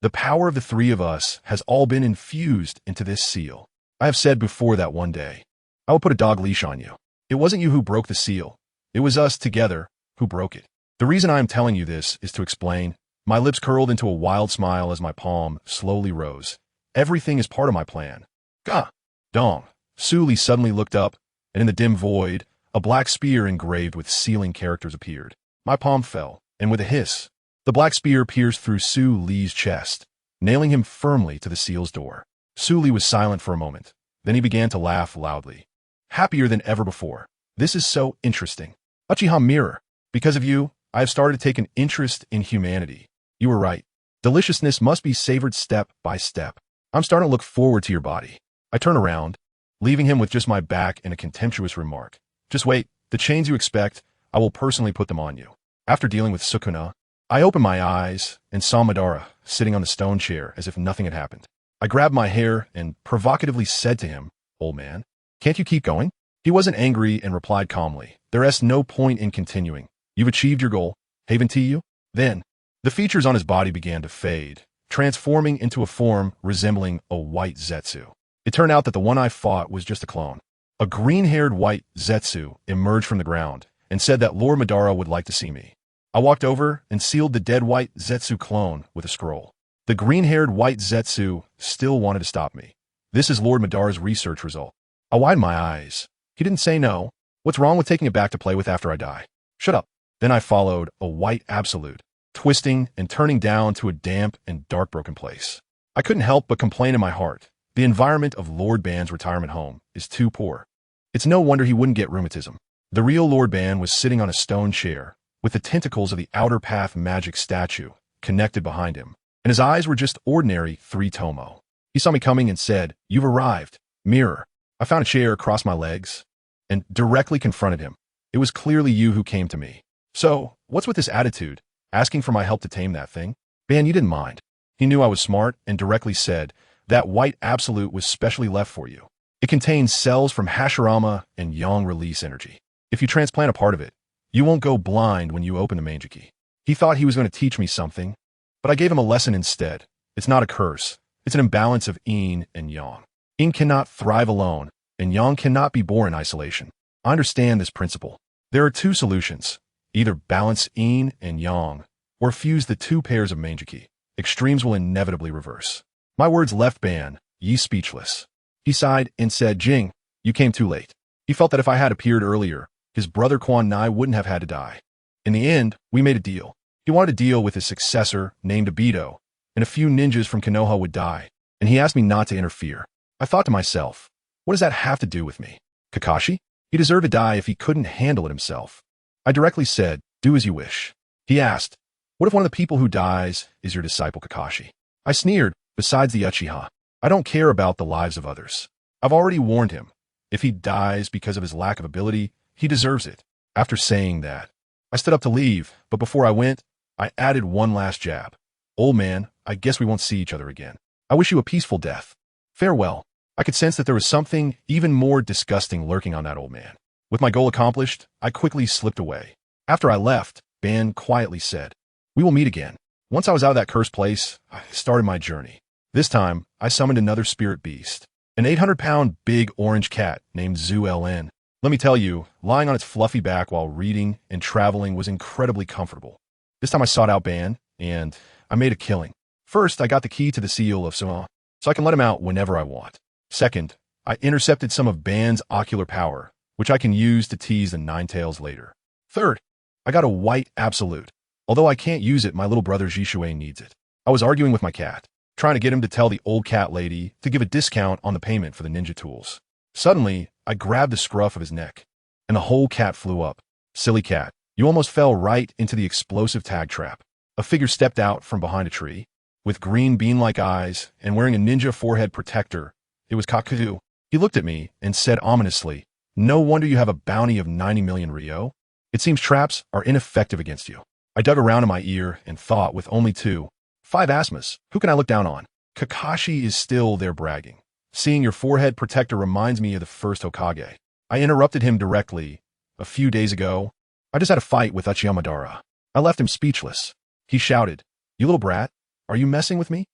the power of the 3 of us has all been infused into this seal. I have said before that one day, I will put a dog leash on you. It wasn't you who broke the seal. It was us together who broke it. The reason I am telling you this is to explain. My lips curled into a wild smile as my palm slowly rose. Everything is part of my plan. Gah! Dong! Suli suddenly looked up, and in the dim void, a black spear engraved with sealing characters appeared. My palm fell, and with a hiss, the black spear pierced through Su Li's chest, nailing him firmly to the seal's door. Su Li was silent for a moment. Then he began to laugh loudly, happier than ever before. This is so interesting. Uchiha Mirror, because of you, I have started to take an interest in humanity. You were right. Deliciousness must be savored step by step. I'm starting to look forward to your body. I turn around, leaving him with just my back and a contemptuous remark. Just wait, the chains you expect, I will personally put them on you. After dealing with Sukuna, I opened my eyes and saw Madara sitting on the stone chair as if nothing had happened. I grabbed my hair and provocatively said to him, "Old man, can't you keep going?" He wasn't angry and replied calmly, "There's no point in continuing. You've achieved your goal. Haven to you?" Then, the features on his body began to fade, transforming into a form resembling a white Zetsu. It turned out that the one I fought was just a clone. A green-haired white Zetsu emerged from the ground and said that Lord Madara would like to see me. I walked over and sealed the dead white Zetsu clone with a scroll. The green-haired white Zetsu still wanted to stop me. "This is Lord Madara's research result." I widened my eyes. He didn't say no. What's wrong with taking it back to play with after I die? Shut up. Then I followed a white absolute, twisting and turning down to a damp and dark broken place. I couldn't help but complain in my heart. The environment of Lord Ban's retirement home is too poor. It's no wonder he wouldn't get rheumatism. The real Lord Ban was sitting on a stone chair, with the tentacles of the Outer Path magic statue connected behind him, and his eyes were just ordinary 3 tomo. He saw me coming and said, "You've arrived. Mirror." I found a chair across my legs and directly confronted him. "It was clearly you who came to me. So, what's with this attitude, asking for my help to tame that thing?" "Ban, you didn't mind." He knew I was smart and directly said, "That white absolute was specially left for you. It contains cells from Hashirama and Yang release energy. If you transplant a part of it, you won't go blind when you open the Mangeki." He thought he was going to teach me something, but I gave him a lesson instead. It's not a curse. It's an imbalance of yin and yang. Yin cannot thrive alone, and yang cannot be born in isolation. I understand this principle. There are 2 solutions. Either balance yin and yang, or fuse the 2 pairs of Mangeki. Extremes will inevitably reverse. My words left Ban, ye speechless. He sighed and said, "Jing, you came too late." He felt that if I had appeared earlier, his brother Quan Nai wouldn't have had to die. In the end, we made a deal. He wanted to deal with his successor, named Obito, and a few ninjas from Konoha would die, and he asked me not to interfere. I thought to myself, what does that have to do with me? Kakashi? He deserved to die if he couldn't handle it himself. I directly said, "Do as you wish." He asked, "What if one of the people who dies is your disciple Kakashi?" I sneered, "Besides the Uchiha, I don't care about the lives of others. I've already warned him. If he dies because of his lack of ability, he deserves it." After saying that, I stood up to leave, but before I went, I added one last jab. "Old man, I guess we won't see each other again. I wish you a peaceful death. Farewell." I could sense that there was something even more disgusting lurking on that old man. With my goal accomplished, I quickly slipped away. After I left, Ban quietly said, "We will meet again." Once I was out of that cursed place, I started my journey. This time, I summoned another spirit beast, an 800-pound big orange cat named Zu LN. Let me tell you, lying on its fluffy back while reading and traveling was incredibly comfortable. This time I sought out Ban, and I made a killing. First, I got the key to the seal of Suna, so I can let him out whenever I want. Second, I intercepted some of Ban's ocular power, which I can use to tease the Ninetales later. Third, I got a white absolute. Although I can't use it, my little brother Jishue needs it. I was arguing with my cat, trying to get him to tell the old cat lady to give a discount on the payment for the ninja tools. Suddenly, I grabbed the scruff of his neck, and the whole cat flew up. "Silly cat, you almost fell right into the explosive tag trap." A figure stepped out from behind a tree, with green bean-like eyes and wearing a ninja forehead protector. It was Kakuzu. He looked at me and said ominously, "No wonder you have a bounty of 90 million Ryo. It seems traps are ineffective against you." I dug around in my ear and thought, with only 5 asthmas, who can I look down on? Kakashi is still there bragging. "Seeing your forehead protector reminds me of the first Hokage." I interrupted him directly. "A few days ago, I just had a fight with Uchiha Madara." I left him speechless. He shouted, "You little brat, are you messing with me?"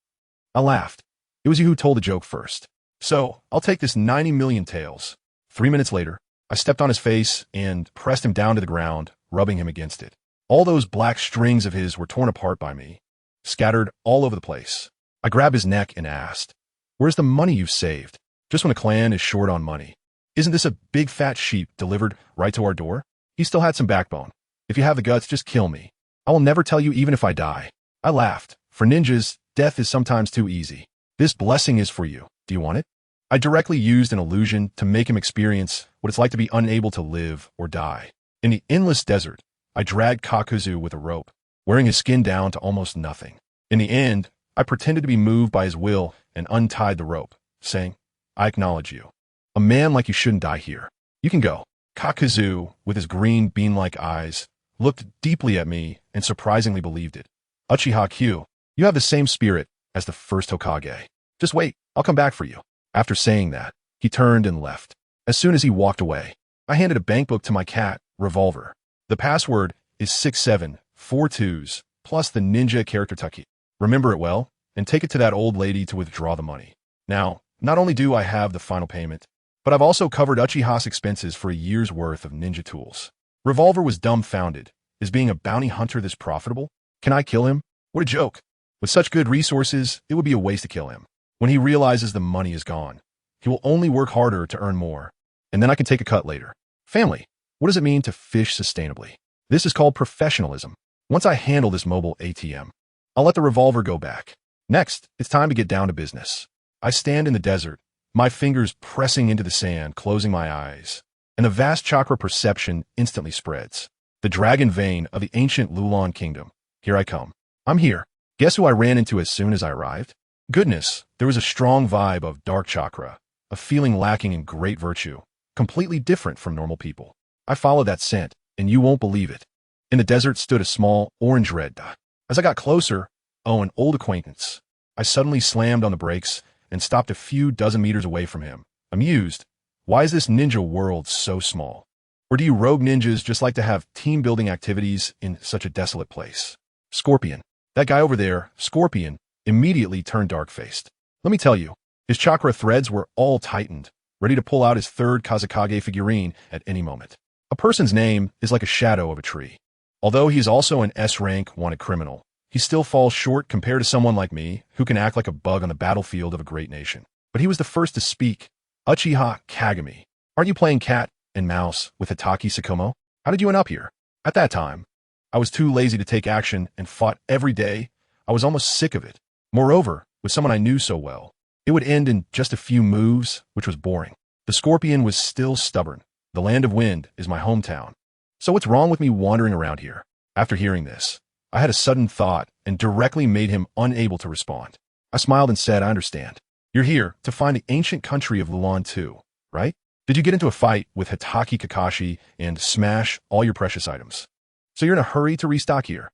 I laughed. "It was you who told the joke first. So, I'll take this 90 million taels." 3 minutes later, I stepped on his face and pressed him down to the ground, rubbing him against it. All those black strings of his were torn apart by me, scattered all over the place. I grabbed his neck and asked, "Where's the money you've saved?" Just when a clan is short on money. Isn't this a big fat sheep delivered right to our door? He still had some backbone. "If you have the guts, just kill me. I will never tell you even if I die." I laughed. For ninjas, death is sometimes too easy. "This blessing is for you. Do you want it?" I directly used an illusion to make him experience what it's like to be unable to live or die. In the endless desert, I dragged Kakuzu with a rope, wearing his skin down to almost nothing. In the end, I pretended to be moved by his will and untied the rope, saying, "I acknowledge you. A man like you shouldn't die here. You can go." Kakuzu, with his green bean-like eyes, looked deeply at me and surprisingly believed it. "Uchiha Q, you have the same spirit as the first Hokage. Just wait, I'll come back for you." After saying that, he turned and left. As soon as he walked away, I handed a bankbook to my cat, Revolver. The password is 6742s plus the ninja character Taki. Remember it well, and take it to that old lady to withdraw the money. Now, not only do I have the final payment, but I've also covered Uchiha's expenses for a year's worth of ninja tools. Revolver was dumbfounded. Is being a bounty hunter this profitable? Can I kill him? What a joke. With such good resources, it would be a waste to kill him. When he realizes the money is gone, he will only work harder to earn more, and then I can take a cut later. Family. What does it mean to fish sustainably? This is called professionalism. Once I handle this mobile ATM, I'll let the Revolver go back. Next, it's time to get down to business. I stand in the desert, my fingers pressing into the sand, closing my eyes, and the vast chakra perception instantly spreads. The dragon vein of the ancient Lulan kingdom. Here I come. I'm here. Guess who I ran into as soon as I arrived? Goodness, there was a strong vibe of dark chakra, a feeling lacking in great virtue, completely different from normal people. I followed that scent, and you won't believe it. In the desert stood a small, orange-red dot. As I got closer, an old acquaintance. I suddenly slammed on the brakes and stopped a few dozen meters away from him, amused. Why is this ninja world so small? Or do you rogue ninjas just like to have team-building activities in such a desolate place? Scorpion. That guy over there, Scorpion, immediately turned dark-faced. Let me tell you, his chakra threads were all tightened, ready to pull out his third Kazekage figurine at any moment. A person's name is like a shadow of a tree. Although he is also an S-rank wanted criminal, he still falls short compared to someone like me who can act like a bug on the battlefield of a great nation. But he was the first to speak. Uchiha Kagami. Aren't you playing cat and mouse with Hitaki Sakomo? How did you end up here? At that time, I was too lazy to take action and fought every day. I was almost sick of it. Moreover, with someone I knew so well, it would end in just a few moves, which was boring. The Scorpion was still stubborn. The Land of Wind is my hometown. So what's wrong with me wandering around here? After hearing this, I had a sudden thought and directly made him unable to respond. I smiled and said, "I understand. You're here to find the ancient country of Lulan too, right? Did you get into a fight with Hitaki Kakashi and smash all your precious items? So you're in a hurry to restock here?"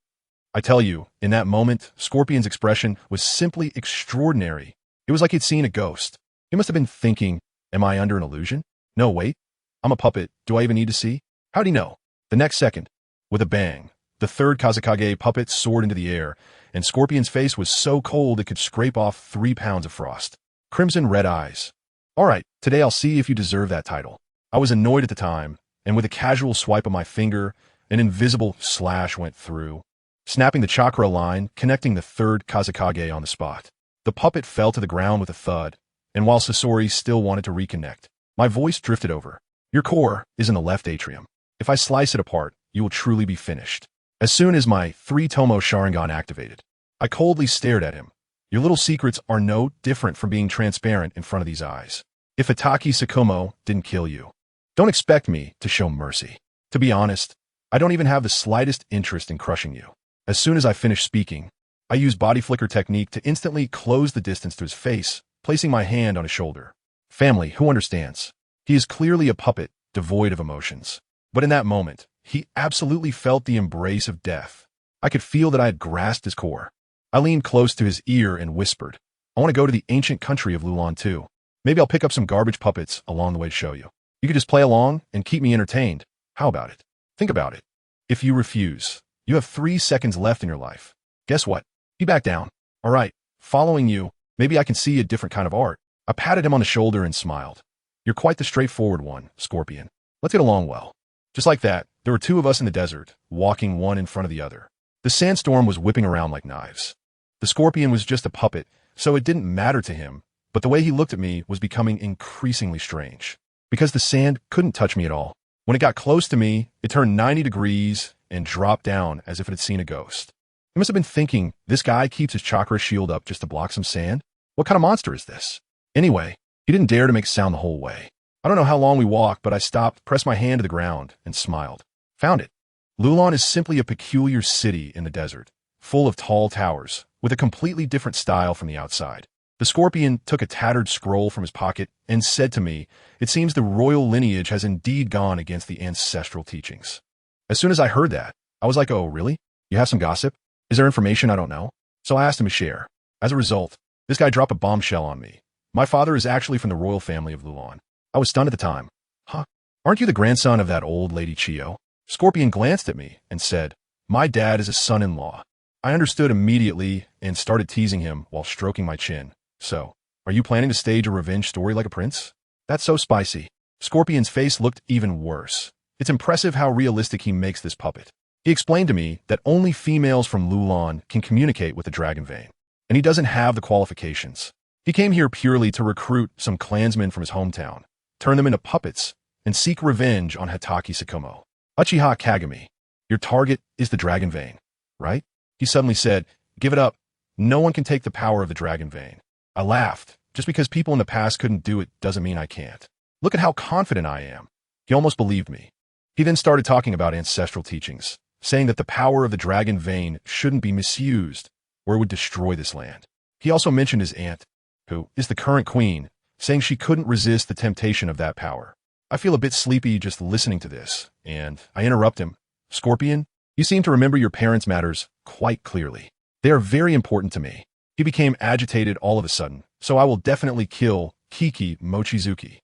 I tell you, in that moment, Scorpion's expression was simply extraordinary. It was like he'd seen a ghost. He must have been thinking, am I under an illusion? No, wait. I'm a puppet. Do I even need to see? How'd he know? The next second, with a bang, the third Kazekage puppet soared into the air, and Scorpion's face was so cold it could scrape off 3 pounds of frost. Crimson red eyes. All right, today I'll see if you deserve that title. I was annoyed at the time, and with a casual swipe of my finger, an invisible slash went through, snapping the chakra line, connecting the third Kazekage on the spot. The puppet fell to the ground with a thud, and while Sasori still wanted to reconnect, my voice drifted over. Your core is in the left atrium. If I slice it apart, you will truly be finished. As soon as my 3-Tomo Sharingan activated, I coldly stared at him. Your little secrets are no different from being transparent in front of these eyes. If Hitaki Sakomo didn't kill you, don't expect me to show mercy. To be honest, I don't even have the slightest interest in crushing you. As soon as I finished speaking, I used body flicker technique to instantly close the distance to his face, placing my hand on his shoulder. Family, who understands? He is clearly a puppet, devoid of emotions. But in that moment, he absolutely felt the embrace of death. I could feel that I had grasped his core. I leaned close to his ear and whispered, I want to go to the ancient country of Lulan too. Maybe I'll pick up some garbage puppets along the way to show you. You could just play along and keep me entertained. How about it? Think about it. If you refuse, you have 3 seconds left in your life. Guess what? Be back down. All right, following you, maybe I can see a different kind of art. I patted him on the shoulder and smiled. You're quite the straightforward one, Scorpion. Let's get along well. Just like that, there were 2 of us in the desert, walking one in front of the other. The sandstorm was whipping around like knives. The Scorpion was just a puppet, so it didn't matter to him, but the way he looked at me was becoming increasingly strange. Because the sand couldn't touch me at all. When it got close to me, it turned 90 degrees and dropped down as if it had seen a ghost. He must have been thinking, this guy keeps his chakra shield up just to block some sand? What kind of monster is this? Anyway, he didn't dare to make sound the whole way. I don't know how long we walked, but I stopped, pressed my hand to the ground, and smiled. Found it. Lulan is simply a peculiar city in the desert, full of tall towers, with a completely different style from the outside. The scorpion took a tattered scroll from his pocket and said to me, "It seems the royal lineage has indeed gone against the ancestral teachings." As soon as I heard that, I was like, "Oh, really? You have some gossip? Is there information I don't know?" So I asked him to share. As a result, this guy dropped a bombshell on me. My father is actually from the royal family of Lulan. I was stunned at the time. "Huh? Aren't you the grandson of that old lady Chiyo?" Scorpion glanced at me and said, "My dad is a son-in-law." I understood immediately and started teasing him while stroking my chin. "So, are you planning to stage a revenge story like a prince?" "That's so spicy." Scorpion's face looked even worse. It's impressive how realistic he makes this puppet. He explained to me that only females from Lulan can communicate with the dragon vein, and he doesn't have the qualifications. He came here purely to recruit some clansmen from his hometown, turn them into puppets, and seek revenge on Hitaki Tsukumo. "Uchiha Kagami, your target is the dragon vein, right?" He suddenly said, "Give it up. No one can take the power of the dragon vein." I laughed. Just because people in the past couldn't do it doesn't mean I can't. Look at how confident I am. He almost believed me. He then started talking about ancestral teachings, saying that the power of the dragon vein shouldn't be misused, or it would destroy this land. He also mentioned his aunt, who is the current queen, saying she couldn't resist the temptation of that power. I feel a bit sleepy just listening to this, and I interrupt him. "Scorpion, you seem to remember your parents' matters quite clearly. They are very important to me." He became agitated all of a sudden, "So I will definitely kill Kiki Mochizuki.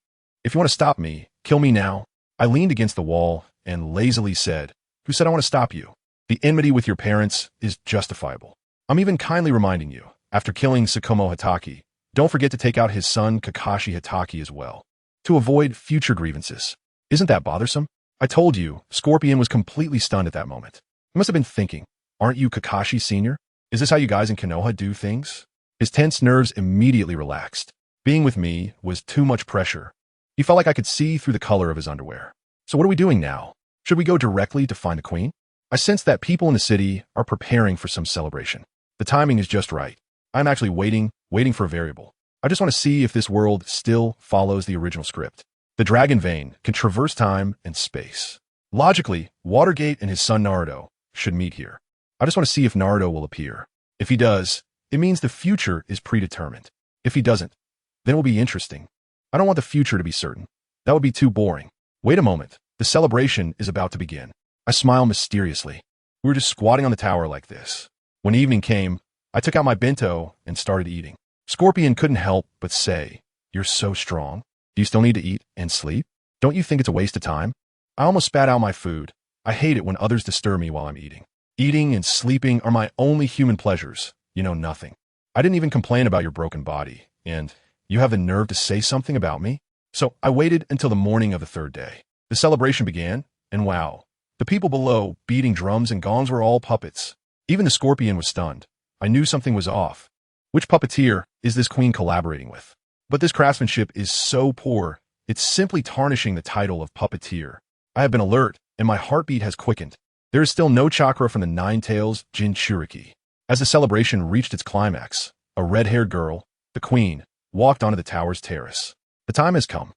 If you want to stop me, kill me now." I leaned against the wall and lazily said, "Who said I want to stop you? The enmity with your parents is justifiable. I'm even kindly reminding you, after killing Tsukumo Hitaki, don't forget to take out his son Kakashi Hitaki as well, to avoid future grievances. Isn't that bothersome?" I told you, Scorpion was completely stunned at that moment. He must have been thinking, "Aren't you Kakashi Sr.? Is this how you guys in Konoha do things?" His tense nerves immediately relaxed. Being with me was too much pressure. He felt like I could see through the color of his underwear. "So what are we doing now? Should we go directly to find the queen?" I sense that people in the city are preparing for some celebration. The timing is just right. I'm actually waiting for a variable. I just want to see if this world still follows the original script. The dragon vein can traverse time and space. Logically, Watergate and his son Naruto should meet here. I just want to see if Naruto will appear. If he does, it means the future is predetermined. If he doesn't, then it will be interesting. I don't want the future to be certain. That would be too boring. Wait a moment. The celebration is about to begin. I smile mysteriously. We were just squatting on the tower like this. When evening came, I took out my bento and started eating. Scorpion couldn't help but say, "You're so strong. Do you still need to eat and sleep? Don't you think it's a waste of time?" I almost spat out my food. I hate it when others disturb me while I'm eating. Eating and sleeping are my only human pleasures. You know nothing. I didn't even complain about your broken body, and you have the nerve to say something about me? So I waited until the morning of the third day. The celebration began, and wow, the people below beating drums and gongs were all puppets. Even the scorpion was stunned. I knew something was off. Which puppeteer is this queen collaborating with? But this craftsmanship is so poor, it's simply tarnishing the title of puppeteer. I have been alert, and my heartbeat has quickened. There is still no chakra from the Nine Tails Jinchuriki. As the celebration reached its climax, a red-haired girl, the queen, walked onto the tower's terrace. The time has come.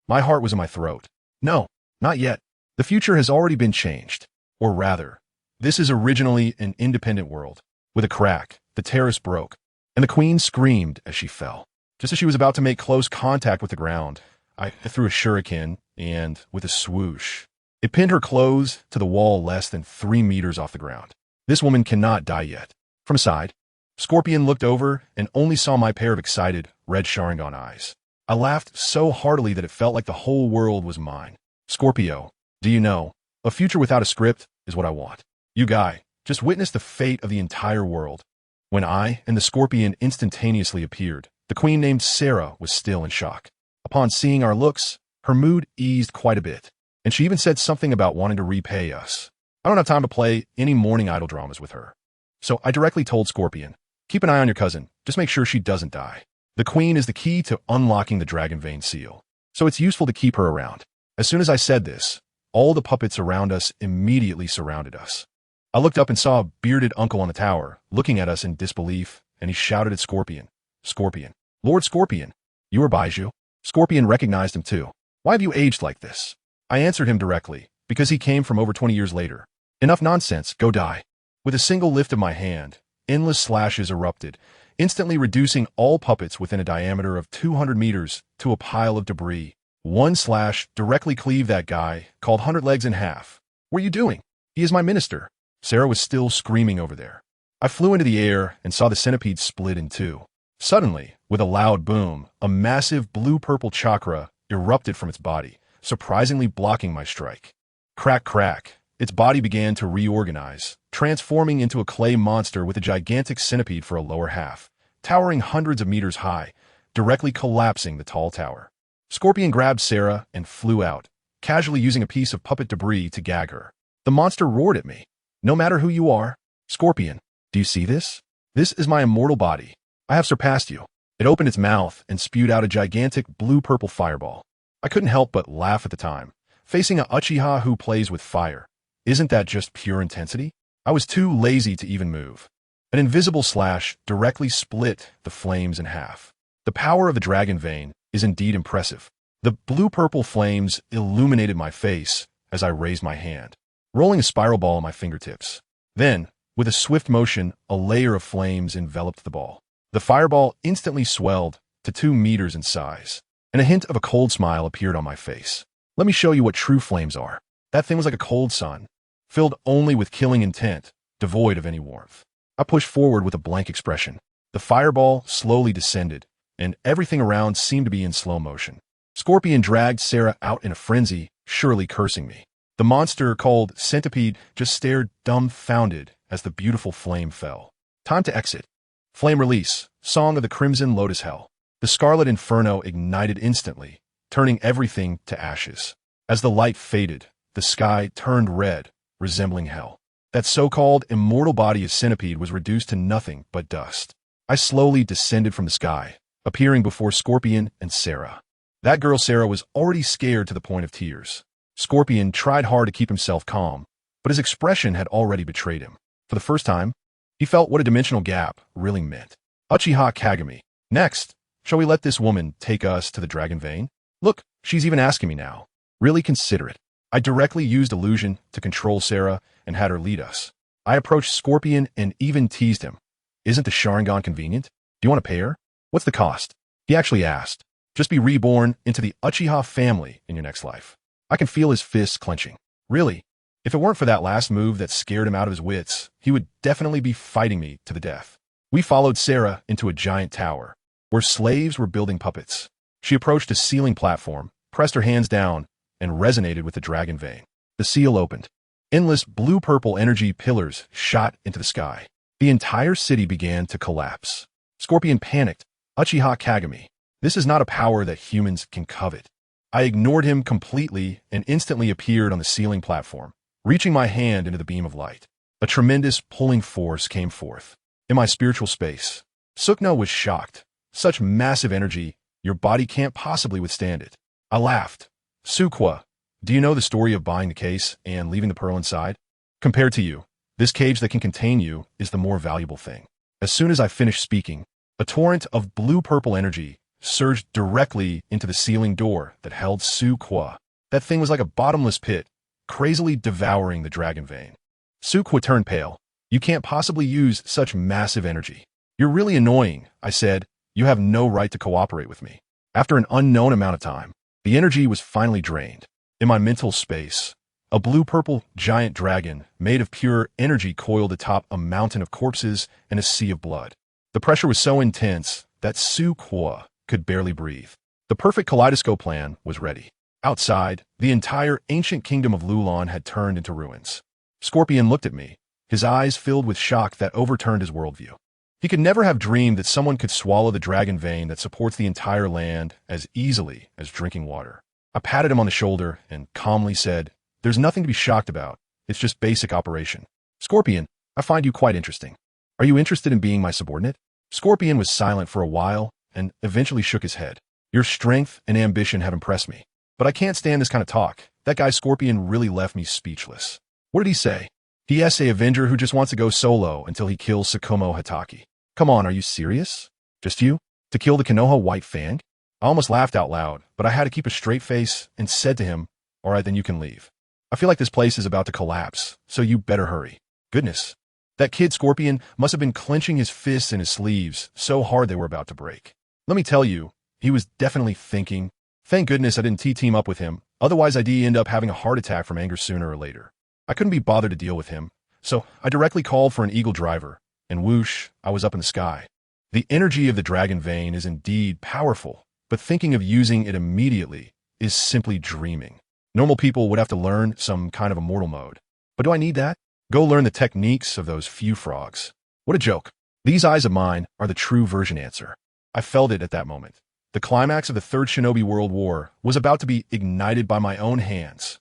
My heart was in my throat. No, not yet. The future has already been changed. Or rather, this is originally an independent world. With a crack, the terrace broke, and the queen screamed as she fell. Just as she was about to make close contact with the ground, I threw a shuriken, and with a swoosh, it pinned her clothes to the wall less than 3 meters off the ground. This woman cannot die yet. From a side, Scorpion looked over and only saw my pair of excited, red Sharingan eyes. I laughed so heartily that it felt like the whole world was mine. "Scorpio, do you know, a future without a script is what I want. You guy, just witness the fate of the entire world." When I and the scorpion instantaneously appeared, the queen named Sarah was still in shock. Upon seeing our looks, her mood eased quite a bit, and she even said something about wanting to repay us. I don't have time to play any morning idol dramas with her. So I directly told Scorpion, "Keep an eye on your cousin. Just make sure she doesn't die. The queen is the key to unlocking the dragon vein seal, so it's useful to keep her around." As soon as I said this, all the puppets around us immediately surrounded us. I looked up and saw a bearded uncle on the tower, looking at us in disbelief, and he shouted at Scorpion, "Scorpion, Lord Scorpion, you are Baiju." Scorpion recognized him too. "Why have you aged like this?" I answered him directly, because he came from over 20 years later. "Enough nonsense, go die." With a single lift of my hand, endless slashes erupted, instantly reducing all puppets within a diameter of 200 meters to a pile of debris. One slash directly cleaved that guy, called 100 Legs in half. What are you doing? He is my minister. Sarah was still screaming over there. I flew into the air and saw the centipede split in two. Suddenly, with a loud boom, a massive blue-purple chakra erupted from its body, surprisingly blocking my strike. Crack, crack. Its body began to reorganize, transforming into a clay monster with a gigantic centipede for a lower half, towering hundreds of meters high, directly collapsing the tall tower. Scorpion grabbed Sarah and flew out, casually using a piece of puppet debris to gag her. The monster roared at me. No matter who you are, Scorpion, do you see this? This is my immortal body. I have surpassed you. It opened its mouth and spewed out a gigantic blue-purple fireball. I couldn't help but laugh at the time, facing a Uchiha who plays with fire. Isn't that just pure intensity? I was too lazy to even move. An invisible slash directly split the flames in half. The power of the dragon vein is indeed impressive. The blue-purple flames illuminated my face as I raised my hand, rolling a spiral ball on my fingertips. Then, with a swift motion, a layer of flames enveloped the ball. The fireball instantly swelled to 2 meters in size, and a hint of a cold smile appeared on my face. Let me show you what true flames are. That thing was like a cold sun, filled only with killing intent, devoid of any warmth. I pushed forward with a blank expression. The fireball slowly descended, and everything around seemed to be in slow motion. Scorpion dragged Sarah out in a frenzy, surely cursing me. The monster, called Centipede, just stared dumbfounded as the beautiful flame fell. Time to exit. Flame release, Song of the Crimson Lotus Hell. The Scarlet Inferno ignited instantly, turning everything to ashes. As the light faded, the sky turned red, resembling hell. That so-called immortal body of Centipede was reduced to nothing but dust. I slowly descended from the sky, appearing before Scorpion and Sarah. That girl Sarah was already scared to the point of tears. Scorpion tried hard to keep himself calm, but his expression had already betrayed him. For the first time, he felt what a dimensional gap really meant. Uchiha Kagami. Next, shall we let this woman take us to the dragon vein? Look, she's even asking me now. Really consider it. I directly used illusion to control Sarah and had her lead us. I approached Scorpion and even teased him. Isn't the Sharingan convenient? Do you want to pay her? What's the cost? He actually asked. Just be reborn into the Uchiha family in your next life. I can feel his fists clenching. Really, if it weren't for that last move that scared him out of his wits, he would definitely be fighting me to the death. We followed Sarah into a giant tower, where slaves were building puppets. She approached a ceiling platform, pressed her hands down, and resonated with the dragon vein. The seal opened. Endless blue-purple energy pillars shot into the sky. The entire city began to collapse. Scorpion panicked. Uchiha Kagami. This is not a power that humans can covet. I ignored him completely and instantly appeared on the ceiling platform, reaching my hand into the beam of light. A tremendous pulling force came forth. In my spiritual space, Sukuna was shocked. Such massive energy, your body can't possibly withstand it. I laughed. Sukuna, do you know the story of buying the case and leaving the pearl inside? Compared to you, this cage that can contain you is the more valuable thing. As soon as I finished speaking, a torrent of blue-purple energy surged directly into the ceiling door that held Sukuna. That thing was like a bottomless pit, crazily devouring the dragon vein. Sukuna turned pale. You can't possibly use such massive energy. You're really annoying, I said. You have no right to cooperate with me. After an unknown amount of time, the energy was finally drained. In my mental space, a blue-purple giant dragon made of pure energy coiled atop a mountain of corpses and a sea of blood. The pressure was so intense that Sukuna could barely breathe. The perfect kaleidoscope plan was ready. Outside, the entire ancient kingdom of Lulon had turned into ruins. Scorpion looked at me, his eyes filled with shock that overturned his worldview. He could never have dreamed that someone could swallow the dragon vein that supports the entire land as easily as drinking water. I patted him on the shoulder and calmly said, "There's nothing to be shocked about. It's just basic operation. Scorpion, I find you quite interesting. Are you interested in being my subordinate?" Scorpion was silent for a while and eventually shook his head. "Your strength and ambition have impressed me, but I can't stand this kind of talk. That guy Scorpion really left me speechless." "What did he say?" "He's an Avenger who just wants to go solo until he kills Tsukumo Hatake." "Come on, are you serious? Just you? To kill the Konoha White Fang?" I almost laughed out loud, but I had to keep a straight face and said to him, "All right, then you can leave. I feel like this place is about to collapse, so you better hurry." Goodness. That kid Scorpion must have been clenching his fists in his sleeves so hard they were about to break. Let me tell you, he was definitely thinking. Thank goodness I didn't team up with him, otherwise I'd end up having a heart attack from anger sooner or later. I couldn't be bothered to deal with him, so I directly called for an eagle driver, and whoosh, I was up in the sky. The energy of the dragon vein is indeed powerful, but thinking of using it immediately is simply dreaming. Normal people would have to learn some kind of immortal mode. But do I need that? Go learn the techniques of those few frogs. What a joke. These eyes of mine are the true version answer. I felt it at that moment. The climax of the Third Shinobi World War was about to be ignited by my own hands.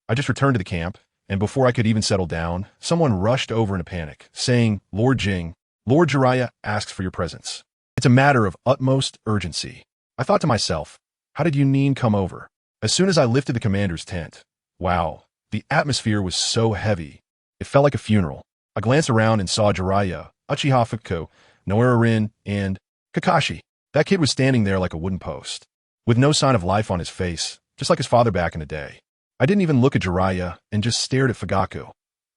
I just returned to the camp, and before I could even settle down, someone rushed over in a panic, saying, Lord Jing, Lord Jiraiya asks for your presence. It's a matter of utmost urgency. I thought to myself, how did Yunin come over? As soon as I lifted the commander's tent, wow, the atmosphere was so heavy. It felt like a funeral. I glanced around and saw Jiraiya, Uchiha Fukuko, Noira-Rin, and Kakashi. That kid was standing there like a wooden post, with no sign of life on his face, just like his father back in the day. I didn't even look at Jiraiya and just stared at Fugaku.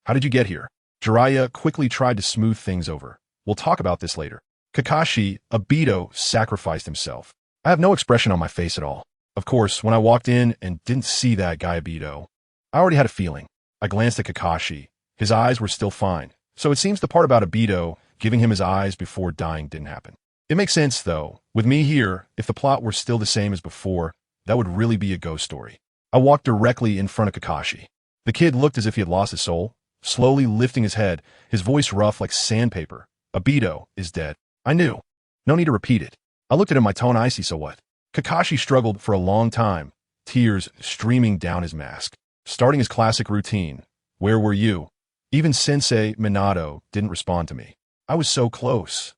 How did you get here? Jiraiya quickly tried to smooth things over. We'll talk about this later. Kakashi, Obito, sacrificed himself. I have no expression on my face at all. Of course, when I walked in and didn't see that guy Obito, I already had a feeling. I glanced at Kakashi. His eyes were still fine, so it seems the part about Obito giving him his eyes before dying didn't happen. It makes sense, though. With me here, if the plot were still the same as before, that would really be a ghost story. I walked directly in front of Kakashi. The kid looked as if he had lost his soul, slowly lifting his head, his voice rough like sandpaper. Obito is dead. I knew. No need to repeat it. I looked at him, my tone icy, so what? Kakashi struggled for a long time, tears streaming down his mask. Starting his classic routine. Where were you? Even Sensei Minato didn't respond to me. I was so close.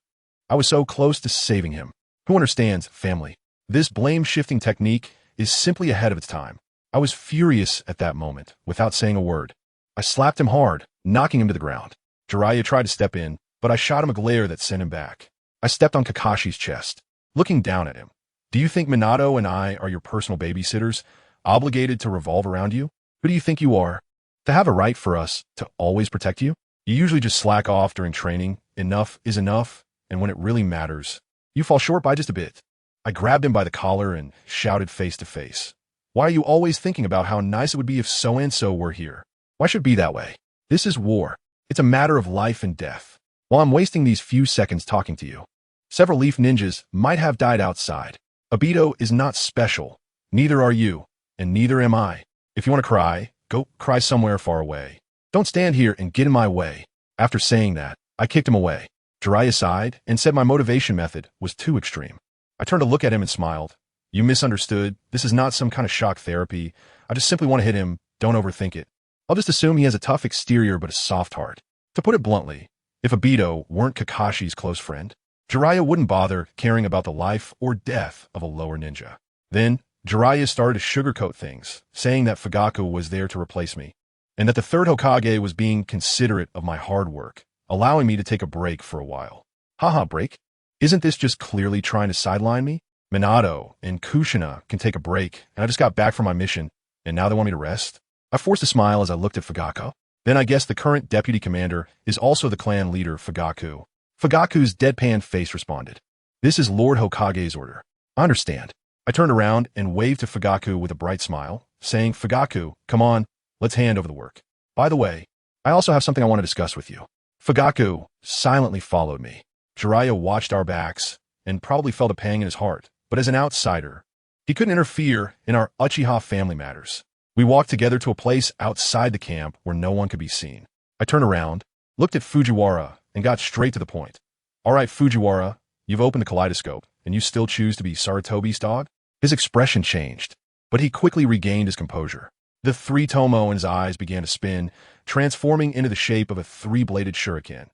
I was so close to saving him. Who understands, family? This blame-shifting technique is simply ahead of its time. I was furious at that moment, without saying a word. I slapped him hard, knocking him to the ground. Jiraiya tried to step in, but I shot him a glare that sent him back. I stepped on Kakashi's chest, looking down at him. Do you think Minato and I are your personal babysitters, obligated to revolve around you? Who do you think you are? To have a right for us to always protect you? You usually just slack off during training. Enough is enough, and when it really matters, you fall short by just a bit. I grabbed him by the collar and shouted face to face. Why are you always thinking about how nice it would be if so-and-so were here? Why should it be that way? This is war. It's a matter of life and death. While I'm wasting these few seconds talking to you, several leaf ninjas might have died outside. Obito is not special. Neither are you, and neither am I. If you want to cry, go cry somewhere far away. Don't stand here and get in my way. After saying that, I kicked him away. Jiraiya sighed and said my motivation method was too extreme. I turned to look at him and smiled. You misunderstood. This is not some kind of shock therapy. I just simply want to hit him. Don't overthink it. I'll just assume he has a tough exterior but a soft heart. To put it bluntly, if Obito weren't Kakashi's close friend, Jiraiya wouldn't bother caring about the life or death of a lower ninja. Then, Jiraiya started to sugarcoat things, saying that Fugaku was there to replace me, and that the third Hokage was being considerate of my hard work, allowing me to take a break for a while. Haha, break? Isn't this just clearly trying to sideline me? Minato and Kushina can take a break, and I just got back from my mission, and now they want me to rest? I forced a smile as I looked at Fugaku. Then I guess the current deputy commander is also the clan leader, Fugaku. Fugaku's deadpan face responded. This is Lord Hokage's order. I understand. I turned around and waved to Fugaku with a bright smile, saying, Fugaku, come on, let's hand over the work. By the way, I also have something I want to discuss with you. Fugaku silently followed me. Jiraiya watched our backs and probably felt a pang in his heart, but as an outsider, he couldn't interfere in our Uchiha family matters. We walked together to a place outside the camp where no one could be seen. I turned around, looked at Fujiwara, and got straight to the point. All right, Fujiwara, you've opened the kaleidoscope, and you still choose to be Sarutobi's dog? His expression changed, but he quickly regained his composure. The three tomo in his eyes began to spin, transforming into the shape of a three-bladed shuriken.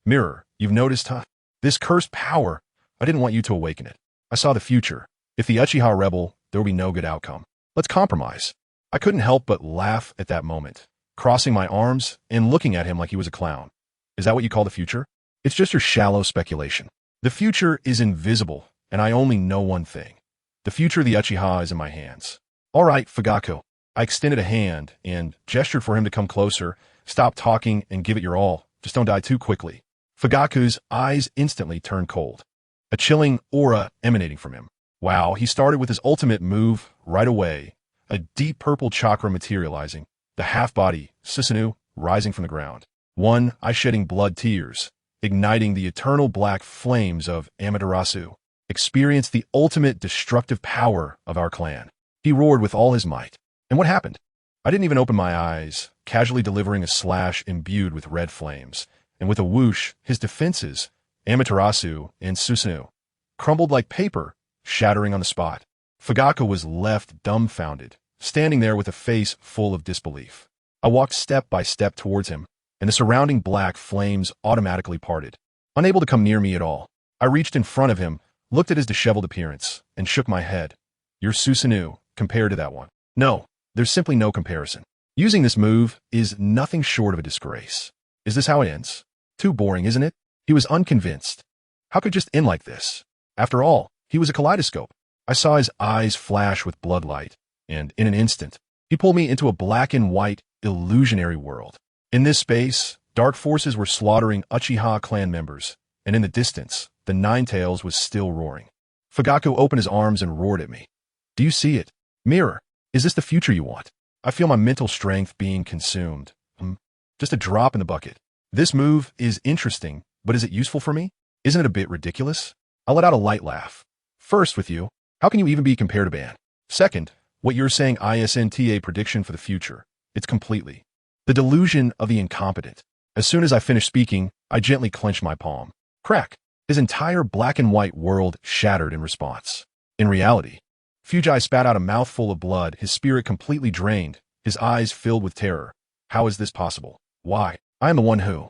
Mirror, you've noticed, huh? This cursed power, I didn't want you to awaken it. I saw the future. If the Uchiha rebel, there will be no good outcome. Let's compromise. I couldn't help but laugh at that moment, crossing my arms and looking at him like he was a clown. Is that what you call the future? It's just your shallow speculation. The future is invisible, and I only know one thing. The future of the Uchiha is in my hands. All right, Fugaku. I extended a hand and gestured for him to come closer, stop talking, and give it your all. Just don't die too quickly. Fugaku's eyes instantly turned cold, a chilling aura emanating from him. Wow, he started with his ultimate move right away, a deep purple chakra materializing, the half-body, Susanoo, rising from the ground. One eye shedding blood tears, igniting the eternal black flames of Amaterasu. Experienced the ultimate destructive power of our clan. He roared with all his might. And what happened? I didn't even open my eyes, casually delivering a slash imbued with red flames. And with a whoosh, his defenses, Amaterasu and Susanoo, crumbled like paper, shattering on the spot. Fugaku was left dumbfounded, standing there with a face full of disbelief. I walked step by step towards him, and the surrounding black flames automatically parted. Unable to come near me at all, I reached in front of him, looked at his disheveled appearance, and shook my head. You're Susanoo, compared to that one. No, there's simply no comparison. Using this move is nothing short of a disgrace. Is this how it ends? Too boring, isn't it? He was unconvinced. How could it just end like this? After all, he was a kaleidoscope. I saw his eyes flash with bloodlight, and in an instant, he pulled me into a black and white, illusionary world. In this space, dark forces were slaughtering Uchiha clan members, and in the distance, the Ninetales was still roaring. Fugaku opened his arms and roared at me. Do you see it? Mirror, is this the future you want? I feel my mental strength being consumed. Just a drop in the bucket. This move is interesting, but is it useful for me? Isn't it a bit ridiculous? I let out a light laugh. First, with you, how can you even be compared to Ban? Second, what you're saying isn't a prediction for the future. It's completely the delusion of the incompetent. As soon as I finished speaking, I gently clenched my palm. Crack. His entire black and white world shattered in response. In reality, Fuji spat out a mouthful of blood, his spirit completely drained, his eyes filled with terror. How is this possible? Why? I am the one who.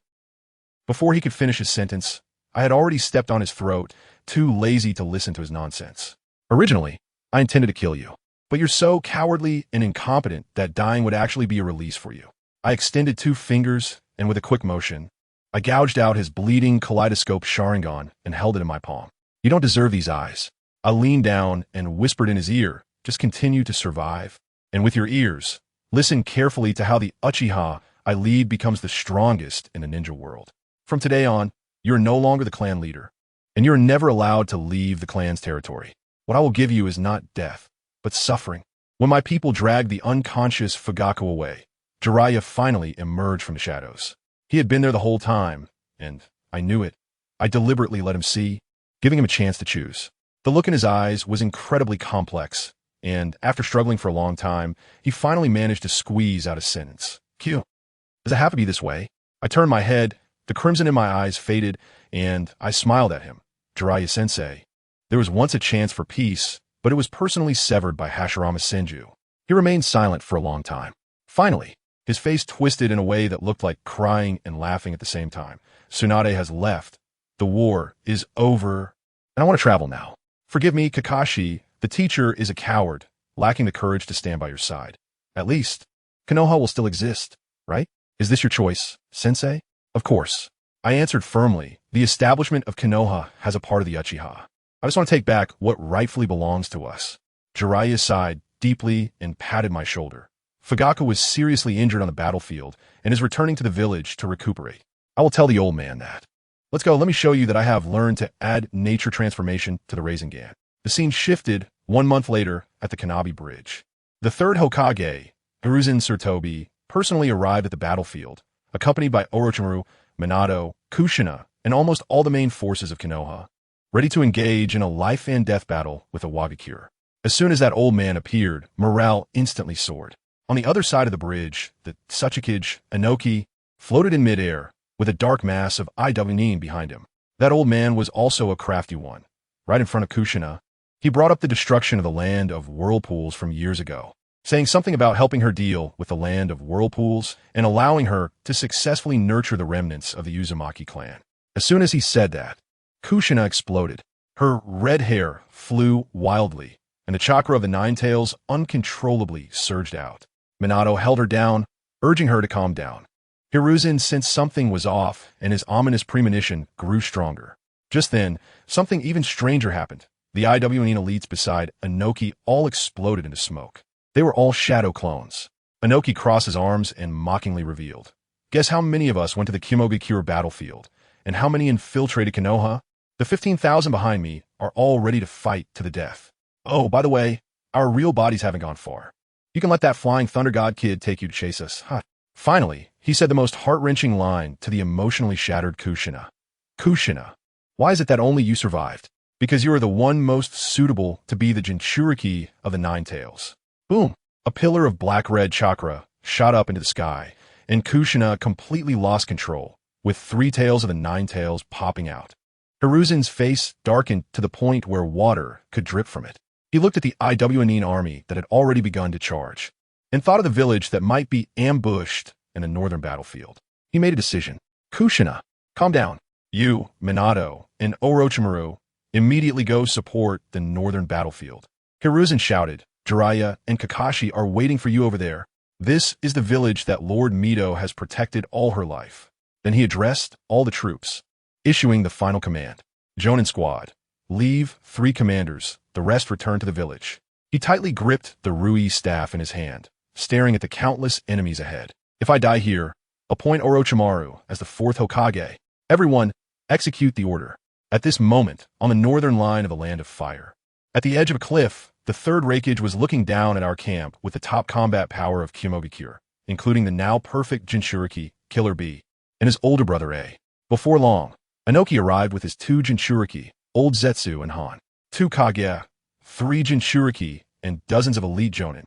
Before he could finish his sentence, I had already stepped on his throat, too lazy to listen to his nonsense. Originally, I intended to kill you, but you're so cowardly and incompetent that dying would actually be a release for you. I extended 2 fingers, and with a quick motion, I gouged out his bleeding kaleidoscope Sharingan and held it in my palm. You don't deserve these eyes. I leaned down and whispered in his ear, just continue to survive. And with your ears, listen carefully to how the Uchiha I lead becomes the strongest in the ninja world. From today on, you're no longer the clan leader, and you're never allowed to leave the clan's territory. What I will give you is not death, but suffering. When my people dragged the unconscious Fugaku away, Jiraiya finally emerged from the shadows. He had been there the whole time, and I knew it. I deliberately let him see, giving him a chance to choose. The look in his eyes was incredibly complex, and after struggling for a long time, he finally managed to squeeze out a sentence. Q. Does it have to be this way? I turned my head, the crimson in my eyes faded, and I smiled at him. Jiraiya-sensei. There was once a chance for peace, but it was personally severed by Hashirama Senju. He remained silent for a long time. Finally, his face twisted in a way that looked like crying and laughing at the same time. Tsunade has left. The war is over, and I want to travel now. Forgive me, Kakashi, the teacher is a coward, lacking the courage to stand by your side. At least, Konoha will still exist, right? Is this your choice, sensei? Of course. I answered firmly. The establishment of Konoha has a part of the Uchiha. I just want to take back what rightfully belongs to us. Jiraiya sighed deeply and patted my shoulder. Fugaku was seriously injured on the battlefield and is returning to the village to recuperate. I will tell the old man that. Let's go, let me show you that I have learned to add nature transformation to the Rasengan. The scene shifted 1 month later at the Kanabi Bridge. The third Hokage, Hiruzen Sarutobi, personally arrived at the battlefield, accompanied by Orochimaru, Minato, Kushina, and almost all the main forces of Konoha, ready to engage in a life and death battle with a Wagakure. As soon as that old man appeared, morale instantly soared. On the other side of the bridge, the Tsuchikage, Inoki, floated in midair, with a dark mass of Iwnin behind him. That old man was also a crafty one. Right in front of Kushina, he brought up the destruction of the land of whirlpools from years ago, saying something about helping her deal with the land of whirlpools and allowing her to successfully nurture the remnants of the Uzumaki clan. As soon as he said that, Kushina exploded. Her red hair flew wildly, and the chakra of the Ninetales uncontrollably surged out. Minato held her down, urging her to calm down. Hiruzen sensed something was off, and his ominous premonition grew stronger. Just then, something even stranger happened. The Iwnin elites beside Inoki all exploded into smoke. They were all shadow clones. Inoki crossed his arms and mockingly revealed, Guess how many of us went to the KyouMasters battlefield, and how many infiltrated Konoha? The 15,000 behind me are all ready to fight to the death. Oh, by the way, our real bodies haven't gone far. You can let that flying thunder god kid take you to chase us. Huh. Finally, he said the most heart-wrenching line to the emotionally shattered Kushina. Kushina, why is it that only you survived? Because you are the one most suitable to be the Jinchuriki of the Nine Tails. Boom! A pillar of black-red chakra shot up into the sky, and Kushina completely lost control, with 3 tails of the 9 tails popping out. Hiruzen's face darkened to the point where water could drip from it. He looked at the Iwanin army that had already begun to charge, and thought of the village that might be ambushed in the northern battlefield. He made a decision. Kushina, calm down. You, Minato, and Orochimaru immediately go support the northern battlefield. Hiruzen shouted, Jiraiya and Kakashi are waiting for you over there. This is the village that Lord Mito has protected all her life. Then he addressed all the troops, issuing the final command. Jonin squad, leave 3 commanders, the rest return to the village. He tightly gripped the Rui staff in his hand, staring at the countless enemies ahead. If I die here, appoint Orochimaru as the 4th Hokage. Everyone, execute the order. At this moment, on the northern line of the Land of Fire, at the edge of a cliff, the 3rd Raikage was looking down at our camp with the top combat power of KyouMasters, including the now perfect Jinchuriki, Killer B, and his older brother A. Before long, Inoki arrived with his 2 Jinchuriki, Old Zetsu and Han, 2 Kage, 3 Jinchuriki, and dozens of elite Jonin.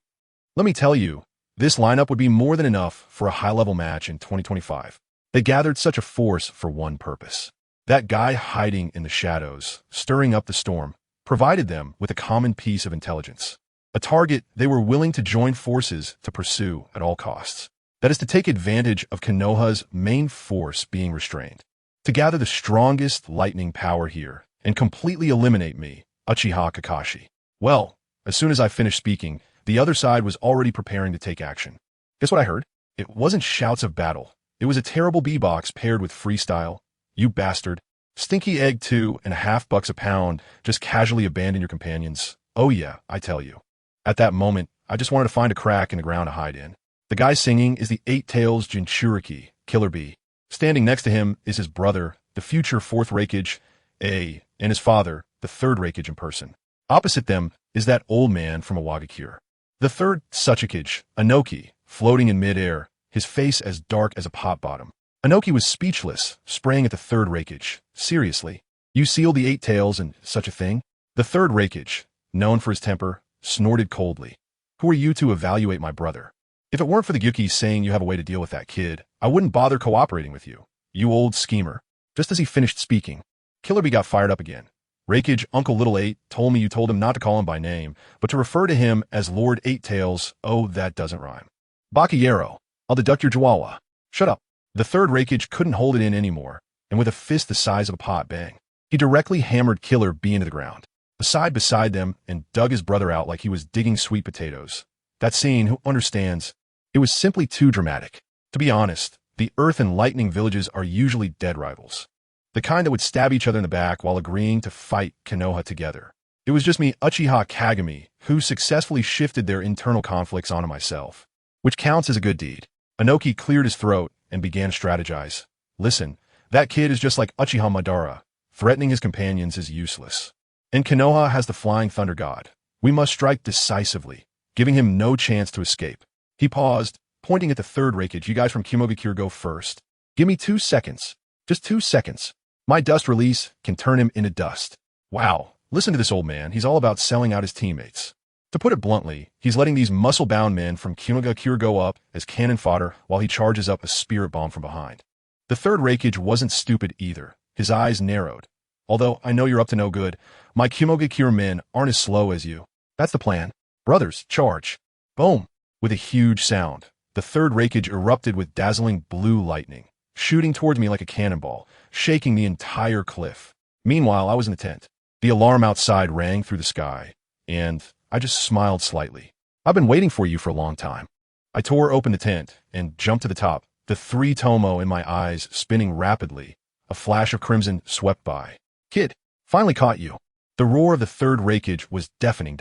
Let me tell you, this lineup would be more than enough for a high-level match in 2025. They gathered such a force for one purpose. That guy hiding in the shadows, stirring up the storm, provided them with a common piece of intelligence, a target they were willing to join forces to pursue at all costs. That is to take advantage of Konoha's main force being restrained, to gather the strongest lightning power here and completely eliminate me, Uchiha Kakashi. Well, as soon as I finished speaking, the other side was already preparing to take action. Guess what I heard? It wasn't shouts of battle. It was a terrible beatbox paired with freestyle. You bastard. Stinky egg $2.50 a pound, just casually abandon your companions. Oh yeah, I tell you. At that moment, I just wanted to find a crack in the ground to hide in. The guy singing is the 8 Tails Jinchuriki, Killer B. Standing next to him is his brother, the future 4th Raikage, A, and his father, the 3rd Raikage in person. Opposite them is that old man from Iwagakure. The 3rd Tsuchikage, Inoki, floating in midair, his face as dark as a pot bottom. Inoki was speechless, spraying at the 3rd Raikage. Seriously, you sealed the 8 Tails and such a thing? The 3rd Raikage, known for his temper, snorted coldly. Who are you to evaluate my brother? If it weren't for the Gyukis saying you have a way to deal with that kid, I wouldn't bother cooperating with you. You old schemer. Just as he finished speaking, Killer B got fired up again. Raikage Uncle Little 8 told me you told him not to call him by name, but to refer to him as Lord 8 Tails. Oh, that doesn't rhyme. Bakayero, I'll deduct your chihuahua. Shut up. The 3rd Raikage couldn't hold it in anymore, and with a fist the size of a pot bang, he directly hammered Killer B into the ground, aside beside them, and dug his brother out like he was digging sweet potatoes. That scene, who understands? It was simply too dramatic. To be honest, the Earth and Lightning villages are usually dead rivals. The kind that would stab each other in the back while agreeing to fight Konoha together. It was just me, Uchiha Kagami, who successfully shifted their internal conflicts onto myself, which counts as a good deed. Inoki cleared his throat and began to strategize. Listen, that kid is just like Uchiha Madara. Threatening his companions is useless. And Konoha has the Flying Thunder God. We must strike decisively, giving him no chance to escape. He paused, pointing at the 3rd Raikage. You guys from KyouMasters go first. Give me 2 seconds. Just 2 seconds. My dust release can turn him into dust. Wow, listen to this old man. He's all about selling out his teammates. To put it bluntly, he's letting these muscle-bound men from KyouMasters go up as cannon fodder while he charges up a spirit bomb from behind. The 3rd Raikage wasn't stupid either. His eyes narrowed. Although I know you're up to no good, my KyouMasters men aren't as slow as you. That's the plan. Brothers, charge. Boom. With a huge sound, the 3rd Raikage erupted with dazzling blue lightning, shooting towards me like a cannonball, shaking the entire cliff. Meanwhile, I was in the tent. The alarm outside rang through the sky, and I just smiled slightly. I've been waiting for you for a long time. I tore open the tent and jumped to the top, the 3 Tomo in my eyes spinning rapidly. A flash of crimson swept by. Kid, finally caught you. The roar of the 3rd Raikage was deafening.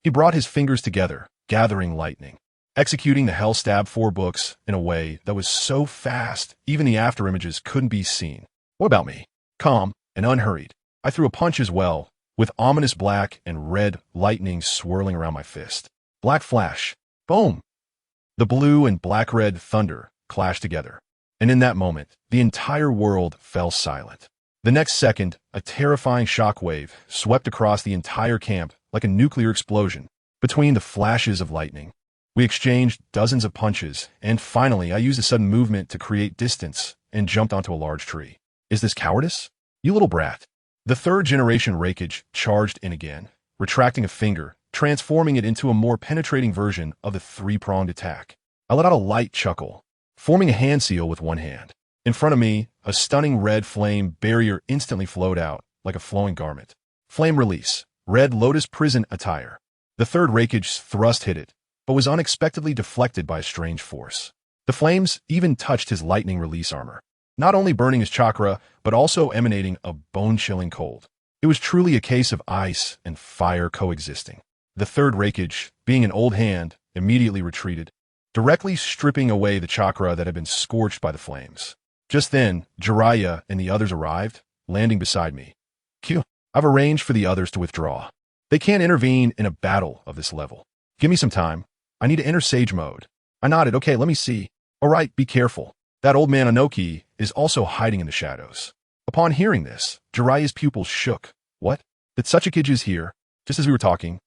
He brought his fingers together, gathering lightning. executing the Hell Stab 4 books in a way that was so fast, even the afterimages couldn't be seen. What about me? Calm and unhurried. I threw a punch as well, with ominous black and red lightning swirling around my fist. Black flash. Boom! The blue and black-red thunder clashed together, and in that moment, the entire world fell silent. The next second, a terrifying shockwave swept across the entire camp like a nuclear explosion. Between the flashes of lightning, we exchanged dozens of punches, and finally I used a sudden movement to create distance and jumped onto a large tree. Is this cowardice? You little brat. The third-generation Raikage charged in again, retracting a finger, transforming it into a more penetrating version of the three-pronged attack. I let out a light chuckle, forming a hand seal with one hand. In front of me, a stunning red flame barrier instantly flowed out like a flowing garment. Flame release, red lotus prison attire. The third Raikage's thrust hit it, but was unexpectedly deflected by a strange force. The flames even touched his lightning release armor, not only burning his chakra, but also emanating a bone-chilling cold. It was truly a case of ice and fire coexisting. The third Raikage, being an old hand, immediately retreated, directly stripping away the chakra that had been scorched by the flames. Just then, Jiraiya and the others arrived, landing beside me. Q, I've arranged for the others to withdraw. They can't intervene in a battle of this level. Give me some time. I need to enter Sage mode. I nodded. Okay, let me see. All right, be careful. That old man Anoki is also hiding in the shadows. Upon hearing this, Jiraiya's pupils shook. What? That Tsuchikage is here, just as we were talking.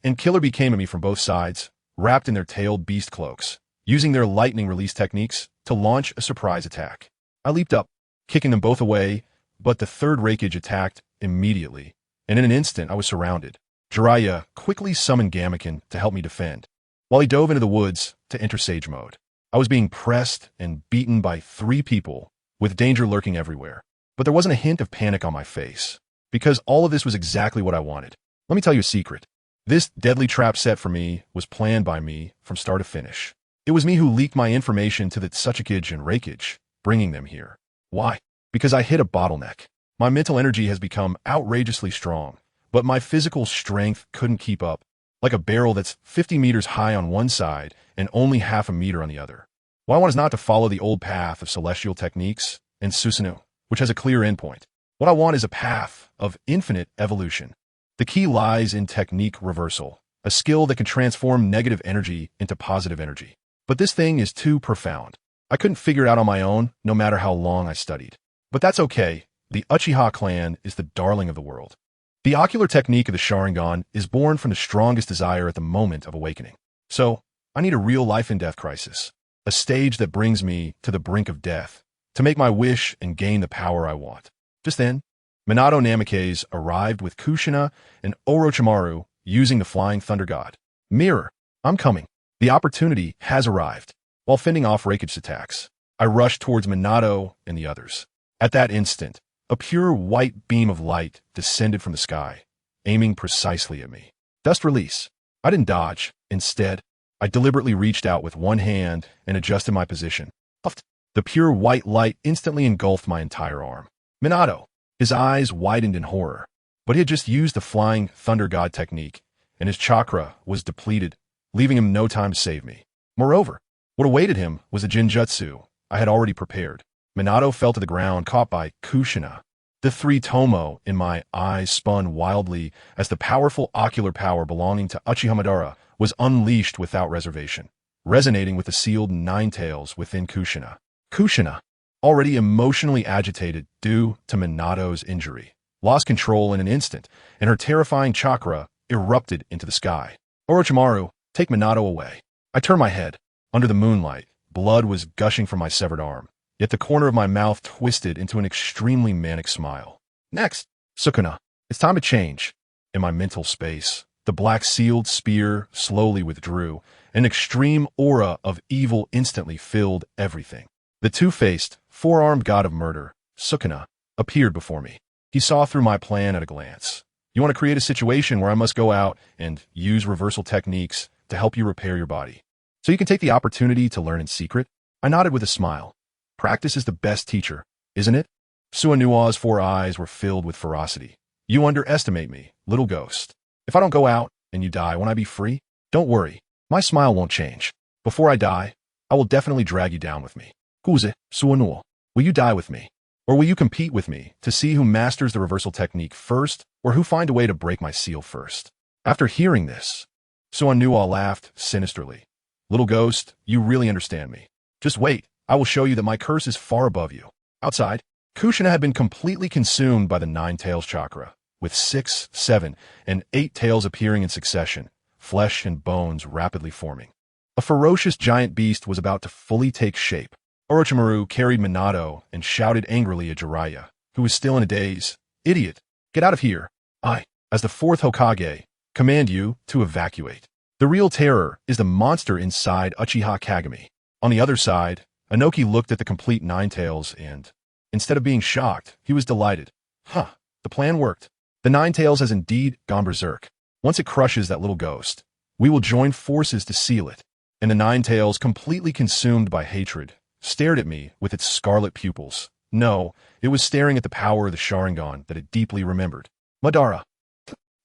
And Killer Bee came at me from both sides, wrapped in their tailed beast cloaks, using their lightning release techniques to launch a surprise attack. I leaped up, kicking them both away, but the third Raikage attacked immediately, and in an instant I was surrounded. Jiraiya quickly summoned Gamaken to help me defend, while he dove into the woods to enter Sage mode. I was being pressed and beaten by 3 people, with danger lurking everywhere. But there wasn't a hint of panic on my face, because all of this was exactly what I wanted. Let me tell you a secret. This deadly trap set for me was planned by me from start to finish. It was me who leaked my information to the Tsuchikage and Raikage, bringing them here. Why? Because I hit a bottleneck. My mental energy has become outrageously strong, but my physical strength couldn't keep up, like a barrel that's 50 meters high on one side and only half a meter on the other. What I want is not to follow the old path of celestial techniques and Susanoo, which has a clear endpoint. What I want is a path of infinite evolution. The key lies in technique reversal, a skill that can transform negative energy into positive energy. But this thing is too profound. I couldn't figure it out on my own, no matter how long I studied. But that's okay. The Uchiha clan is the darling of the world. The ocular technique of the Sharingan is born from the strongest desire at the moment of awakening. So, I need a real life-and-death crisis, a stage that brings me to the brink of death, to make my wish and gain the power I want. Just then, Minato Namikaze arrived with Kushina and Orochimaru using the Flying Thunder God. Mirror, I'm coming. The opportunity has arrived. While fending off Raikage's attacks, I rushed towards Minato and the others. At that instant, a pure white beam of light descended from the sky, aiming precisely at me. Dust release. I didn't dodge. Instead, I deliberately reached out with one hand and adjusted my position. Puffed. The pure white light instantly engulfed my entire arm. Minato. His eyes widened in horror, but he had just used the Flying Thunder God technique, and his chakra was depleted, leaving him no time to save me. Moreover, what awaited him was a Jinjutsu I had already prepared. Minato fell to the ground, caught by Kushina. The 3 Tomo in my eyes spun wildly as the powerful ocular power belonging to Uchiha Madara was unleashed without reservation, resonating with the sealed 9 tails within Kushina. Kushina, already emotionally agitated due to Minato's injury, lost control in an instant, and her terrifying chakra erupted into the sky. Orochimaru, take Minato away. I turned my head. Under the moonlight, blood was gushing from my severed arm, yet the corner of my mouth twisted into an extremely manic smile. Next, Sukuna, it's time to change. In my mental space, the black sealed spear slowly withdrew. An extreme aura of evil instantly filled everything. The two-faced, four-armed god of murder, Sukuna, appeared before me. He saw through my plan at a glance. You want to create a situation where I must go out and use reversal techniques to help you repair your body, so you can take the opportunity to learn in secret? I nodded with a smile. Practice is the best teacher, isn't it? Suanua's 4 eyes were filled with ferocity. You underestimate me, little ghost. If I don't go out and you die, won't I be free? Don't worry, my smile won't change. Before I die, I will definitely drag you down with me. Kuze, Suonua. Will you die with me? Or will you compete with me to see who masters the reversal technique first, or who find a way to break my seal first? After hearing this, Suonua laughed sinisterly. Little ghost, you really understand me. Just wait, I will show you that my curse is far above you. Outside, Kushina had been completely consumed by the 9 tails chakra, with 6, 7, and 8 tails appearing in succession, flesh and bones rapidly forming. A ferocious giant beast was about to fully take shape. Orochimaru carried Minato and shouted angrily at Jiraiya, who was still in a daze. Idiot! Get out of here! I, as the 4th Hokage, command you to evacuate. The real terror is the monster inside Uchiha Kagami. On the other side, Inoki looked at the complete 9 tails and, instead of being shocked, he was delighted. The plan worked. The 9 tails has indeed gone berserk. Once it crushes that little ghost, we will join forces to seal it. And the 9 tails, completely consumed by hatred, stared at me with its scarlet pupils. No, it was staring at the power of the Sharingan that it deeply remembered. Madara.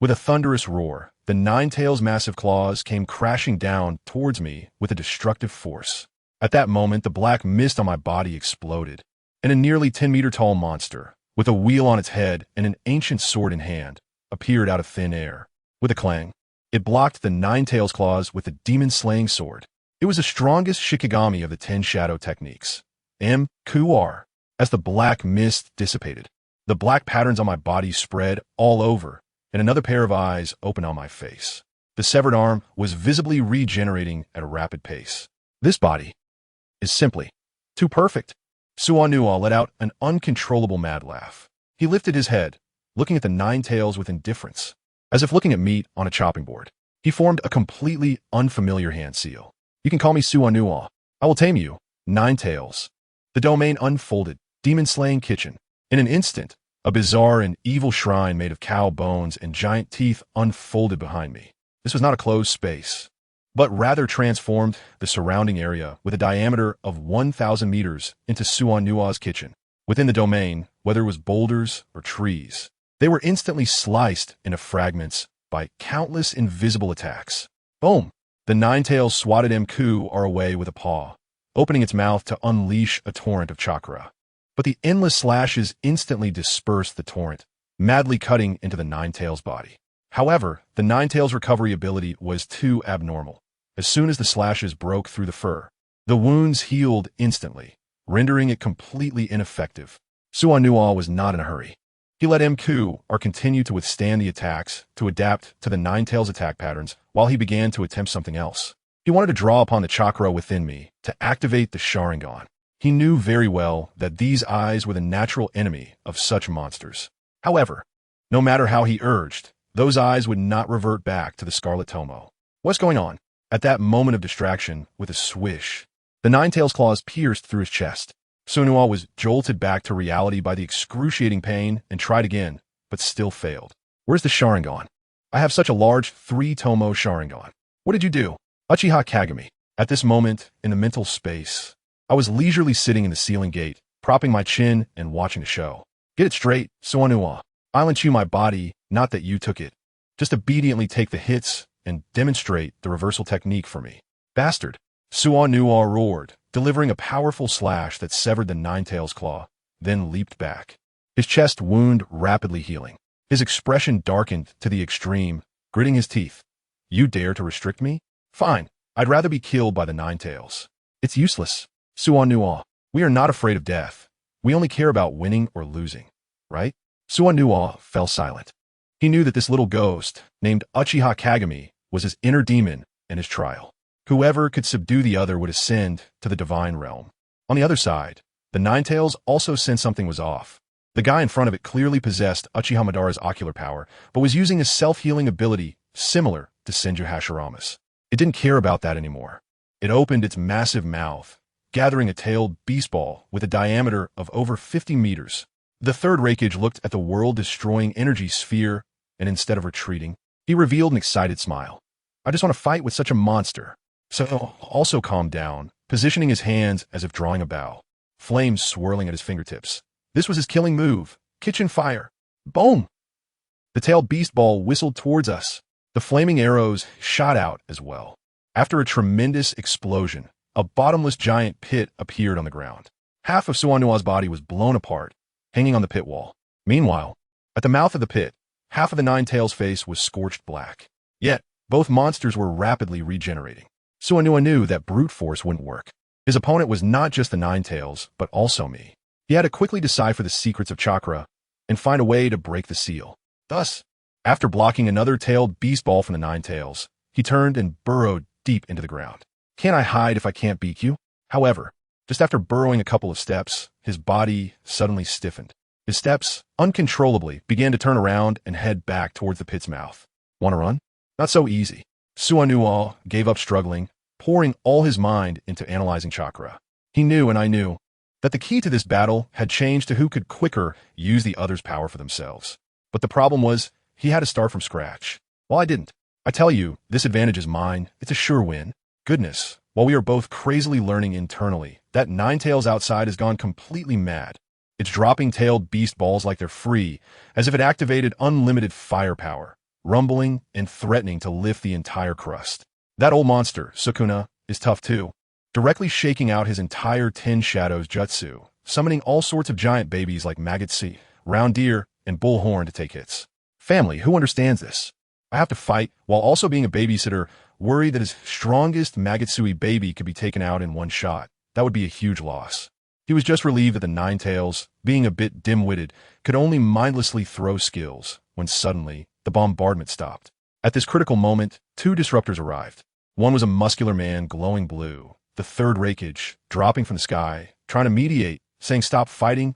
With a thunderous roar, the 9 tails' massive claws came crashing down towards me with a destructive force. At that moment, the black mist on my body exploded, and a nearly 10-meter-tall monster, with a wheel on its head and an ancient sword in hand, appeared out of thin air. With a clang, it blocked the 9 tails' claws with a demon-slaying sword. It was the strongest Shikigami of the 10 shadow techniques. M.Q.R. As the black mist dissipated, the black patterns on my body spread all over, and another pair of eyes opened on my face. The severed arm was visibly regenerating at a rapid pace. This body is simply too perfect. Suonua let out an uncontrollable mad laugh. He lifted his head, looking at the 9 tails with indifference, as if looking at meat on a chopping board. He formed a completely unfamiliar hand seal. You can call me Suonua. I will tame you, 9 tails. The domain unfolded, demon-slaying kitchen. In an instant, a bizarre and evil shrine made of cow bones and giant teeth unfolded behind me. This was not a closed space, but rather transformed the surrounding area with a diameter of 1,000 meters into Suonua's kitchen. Within the domain, whether it was boulders or trees, they were instantly sliced into fragments by countless invisible attacks. Boom! The 9 tails swatted MQ away with a paw, opening its mouth to unleash a torrent of chakra. But the endless slashes instantly dispersed the torrent, madly cutting into the 9 tails' body. However, the 9 tails' recovery ability was too abnormal. As soon as the slashes broke through the fur, the wounds healed instantly, rendering it completely ineffective. Suonua was not in a hurry. He let MQ continue to withstand the attacks to adapt to the 9 tails' attack patterns while he began to attempt something else. He wanted to draw upon the chakra within me to activate the Sharingan. He knew very well that these eyes were the natural enemy of such monsters. However, no matter how he urged, those eyes would not revert back to the Scarlet Tomo. What's going on? At that moment of distraction, with a swish, the 9 tails' claws pierced through his chest. Suonua was jolted back to reality by the excruciating pain and tried again, but still failed. Where's the Sharingan? I have such a large 3-tomo Sharingan. What did you do? Uchiha Kagami. At this moment, in the mental space, I was leisurely sitting in the ceiling gate, propping my chin and watching the show. Get it straight, Suonua. I'll chew my body, not that you took it. Just obediently take the hits and demonstrate the reversal technique for me. Bastard. Suonua roared, delivering a powerful slash that severed the 9 tails' claw, then leaped back. His chest wound rapidly healing. His expression darkened to the extreme, gritting his teeth. You dare to restrict me? Fine. I'd rather be killed by the 9 tails. It's useless. Suonua, we are not afraid of death. We only care about winning or losing, right? Suonua fell silent. He knew that this little ghost, named Uchiha Kagami, was his inner demon and his trial. Whoever could subdue the other would ascend to the divine realm. On the other side, the 9 tails also sensed something was off. The guy in front of it clearly possessed Uchiha Madara's ocular power, but was using a self-healing ability similar to Senju Hashirama's. It didn't care about that anymore. It opened its massive mouth, gathering a tailed beast ball with a diameter of over 50 meters. The third Raikage looked at the world-destroying energy sphere, and instead of retreating, he revealed an excited smile. I just want to fight with such a monster. So also calmed down, positioning his hands as if drawing a bow, flames swirling at his fingertips. This was his killing move, kitchen fire. Boom! The tailed beast ball whistled towards us. The flaming arrows shot out as well. After a tremendous explosion, a bottomless giant pit appeared on the ground. Half of Suanua's body was blown apart, hanging on the pit wall. Meanwhile, at the mouth of the pit, half of the Nine-Tails' face was scorched black. Yet, both monsters were rapidly regenerating. Suanua knew that brute force wouldn't work. His opponent was not just the Nine-Tails, but also me. He had to quickly decipher the secrets of chakra and find a way to break the seal. Thus, after blocking another tailed beast ball from the Nine-Tails, he turned and burrowed deep into the ground. Can't I hide if I can't beat you? However, just after burrowing a couple of steps, his body suddenly stiffened. His steps, uncontrollably, began to turn around and head back towards the pit's mouth. Want to run? Not so easy. Suanua gave up struggling, pouring all his mind into analyzing chakra. He knew, and I knew, that the key to this battle had changed to who could quicker use the other's power for themselves. But the problem was, he had to start from scratch. Well, I didn't. I tell you, this advantage is mine. It's a sure win. Goodness, while we are both crazily learning internally, that Nine-Tails outside has gone completely mad. It's dropping tailed beast balls like they're free, as if it activated unlimited firepower, rumbling and threatening to lift the entire crust. That old monster, Sukuna, is tough too, directly shaking out his entire 10 Shadows jutsu, summoning all sorts of giant babies like Magotsi, Round Deer, and Bullhorn to take hits. Family, who understands this? I have to fight while also being a babysitter, worried that his strongest Magotsui baby could be taken out in one shot. That would be a huge loss. He was just relieved that the Nine-Tails, being a bit dim-witted, could only mindlessly throw skills, when suddenly, the bombardment stopped. At this critical moment, two disruptors arrived. One was a muscular man glowing blue, the third Raikage, dropping from the sky, trying to mediate, saying stop fighting,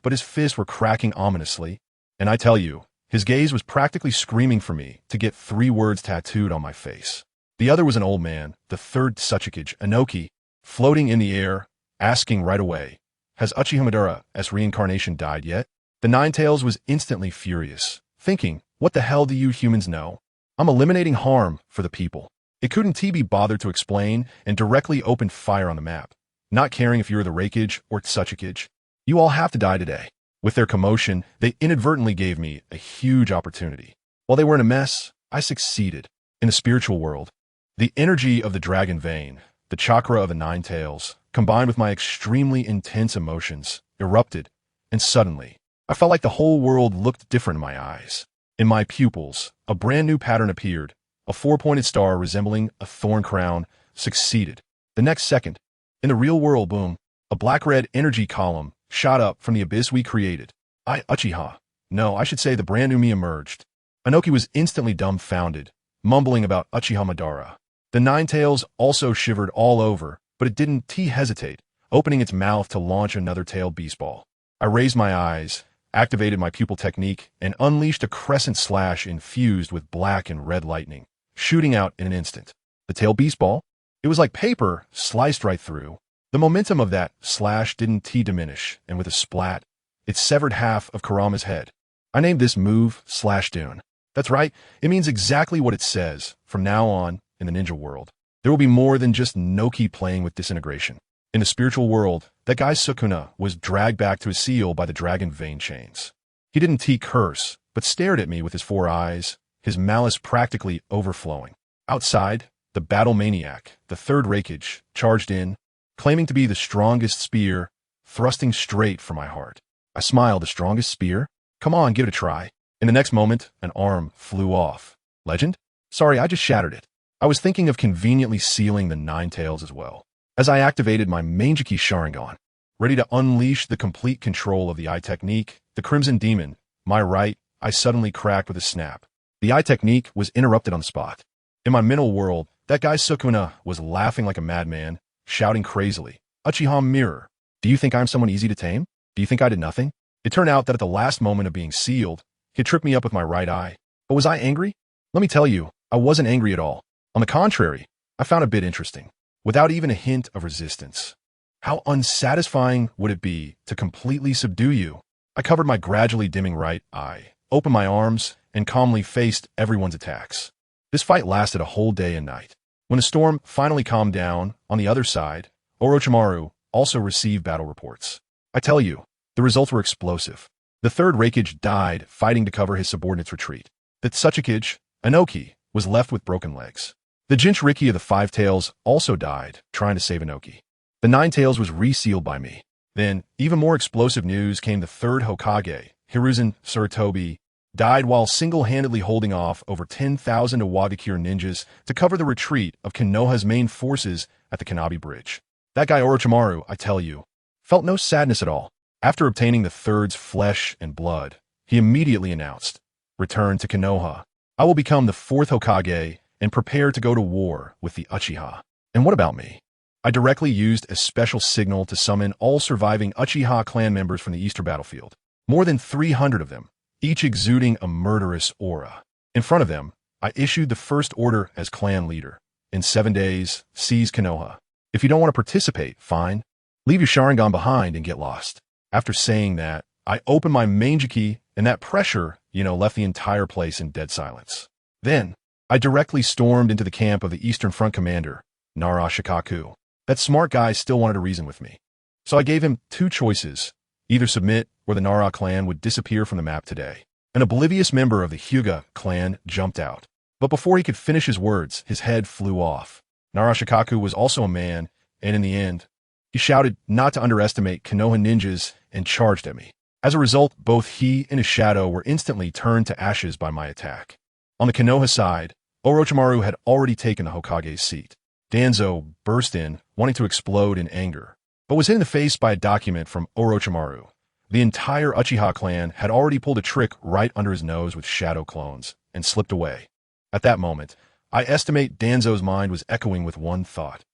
but his fists were cracking ominously. And I tell you, his gaze was practically screaming for me to get 3 words tattooed on my face. The other was an old man, the third Tsuchikage, Inoki, floating in the air, asking right away, has Uchiha Madara's reincarnation died yet? The Nine-Tails was instantly furious, thinking, what the hell do you humans know? I'm eliminating harm for the people. It couldn't be bothered to explain and directly opened fire on the map, not caring if you're the Raikage or Tsuchikage. You all have to die today. With their commotion, they inadvertently gave me a huge opportunity. While they were in a mess, I succeeded. In the spiritual world, the energy of the dragon vein, the chakra of the Nine-Tails, combined with my extremely intense emotions, erupted, and suddenly, I felt like the whole world looked different in my eyes. In my pupils, a brand new pattern appeared. A 4-pointed star resembling a thorn crown succeeded. The next second, in the real world, boom, a black-red energy column shot up from the abyss we created. Uchiha. No, I should say the brand new me emerged. Inoki was instantly dumbfounded, mumbling about Uchiha Madara. The Nine-Tails also shivered all over, but it didn't hesitate, opening its mouth to launch another tailed beast ball. I raised my eyes, activated my pupil technique, and unleashed a crescent slash infused with black and red lightning, shooting out in an instant. The tailed beast ball? It was like paper sliced right through. The momentum of that slash didn't diminish, and with a splat, it severed half of Kurama's head. I named this move Slash Dune. That's right, it means exactly what it says. From now on, in the ninja world, there will be more than just Noki playing with disintegration. In the spiritual world, that guy Sukuna was dragged back to his seal by the dragon vein chains. He didn't curse, but stared at me with his 4 eyes, his malice practically overflowing. Outside, the battle maniac, the third Raikage, charged in, claiming to be the strongest spear, thrusting straight for my heart. I smiled. The strongest spear? Come on, give it a try. In the next moment, an arm flew off. Legend? Sorry, I just shattered it. I was thinking of conveniently sealing the Nine-Tails as well. As I activated my Manjiki Sharingan, ready to unleash the complete control of the eye technique, the Crimson Demon, my right, I suddenly cracked with a snap. The eye technique was interrupted on the spot. In my mental world, that guy Sukuna was laughing like a madman, shouting crazily, Uchiha Mirror, do you think I'm someone easy to tame? Do you think I did nothing? It turned out that at the last moment of being sealed, he tripped me up with my right eye. But was I angry? Let me tell you, I wasn't angry at all. On the contrary, I found it a bit interesting, without even a hint of resistance. How unsatisfying would it be to completely subdue you? I covered my gradually dimming right eye, opened my arms, and calmly faced everyone's attacks. This fight lasted a whole day and night. When the storm finally calmed down, on the other side, Orochimaru also received battle reports. I tell you, the results were explosive. The third Raikage died fighting to cover his subordinate's retreat. The Tsuchikage, Inoki, was left with broken legs. The Jinchuriki of the Five Tails also died, trying to save Inoki. The Nine Tails was resealed by me. Then, even more explosive news came: the third Hokage, Hiruzen Sarutobi, died while single-handedly holding off over 10,000 Iwagakure ninjas to cover the retreat of Konoha's main forces at the Kanabi Bridge. That guy Orochimaru, I tell you, felt no sadness at all. After obtaining the third's flesh and blood, he immediately announced, "Return to Konoha. I will become the fourth Hokage and prepare to go to war with the Uchiha." And what about me? I directly used a special signal to summon all surviving Uchiha clan members from the Eastern battlefield. More than 300 of them, each exuding a murderous aura. In front of them, I issued the first order as clan leader. In 7 days, seize Konoha. If you don't want to participate, fine. Leave your Sharingan behind and get lost. After saying that, I opened my Manjiki, and that pressure, left the entire place in dead silence. Then, I directly stormed into the camp of the Eastern Front commander, Nara Shikaku. That smart guy still wanted to reason with me. So I gave him 2 choices: either submit or the Nara clan would disappear from the map today. An oblivious member of the Hyuga clan jumped out. But before he could finish his words, his head flew off. Nara Shikaku was also a man, and in the end, he shouted not to underestimate Konoha ninjas and charged at me. As a result, both he and his shadow were instantly turned to ashes by my attack. On the Konoha side, Orochimaru had already taken the Hokage's seat. Danzo burst in, wanting to explode in anger, but was hit in the face by a document from Orochimaru. The entire Uchiha clan had already pulled a trick right under his nose with shadow clones and slipped away. At that moment, I estimate Danzo's mind was echoing with one thought: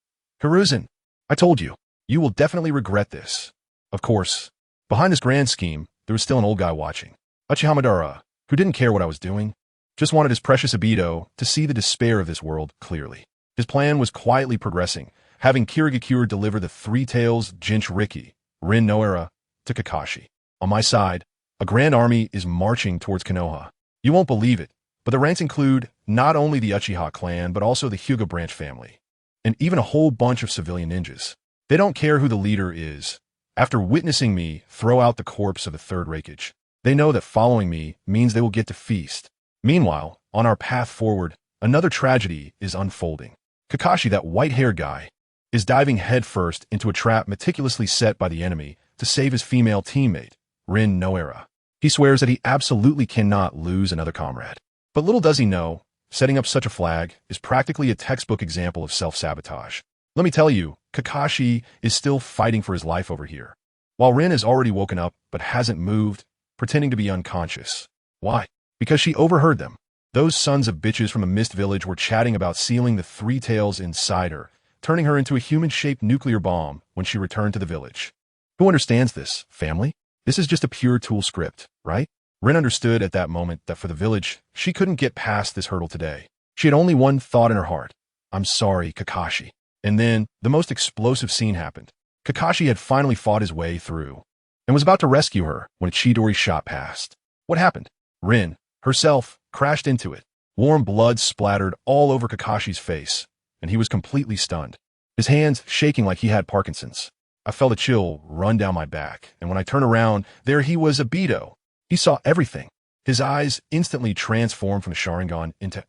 "Hiruzen, I told you, you will definitely regret this." Of course, behind this grand scheme, there was still an old guy watching. Uchiha Madara, who didn't care what I was doing, just wanted his precious Obito to see the despair of this world clearly. His plan was quietly progressing, having Kirigakure deliver the Three Tails Jinchuriki, Rin no Era, to Kakashi. On my side, a grand army is marching towards Konoha. You won't believe it, but the ranks include not only the Uchiha clan, but also the Hyuga branch family, and even a whole bunch of civilian ninjas. They don't care who the leader is. After witnessing me throw out the corpse of the third Raikage, they know that following me means they will get to feast. Meanwhile, on our path forward, another tragedy is unfolding. Kakashi, that white-haired guy, is diving headfirst into a trap meticulously set by the enemy to save his female teammate, Rin no Era. He swears that he absolutely cannot lose another comrade. But little does he know, setting up such a flag is practically a textbook example of self-sabotage. Let me tell you, Kakashi is still fighting for his life over here, while Rin has already woken up but hasn't moved, pretending to be unconscious. Why? Because she overheard them. Those sons of bitches from the Mist Village were chatting about sealing the Three Tails inside her, turning her into a human-shaped nuclear bomb when she returned to the village. Who understands this, family? This is just a pure tool script, right? Rin understood at that moment that for the village, she couldn't get past this hurdle today. She had only one thought in her heart: "I'm sorry, Kakashi." And then, the most explosive scene happened. Kakashi had finally fought his way through, and was about to rescue her when a Chidori shot past. What happened? Rin, herself, crashed into it. Warm blood splattered all over Kakashi's face, and he was completely stunned, his hands shaking like he had Parkinson's. I felt a chill run down my back, and when I turned around, there he was, Obito. He saw everything. His eyes instantly transformed from the Sharingan into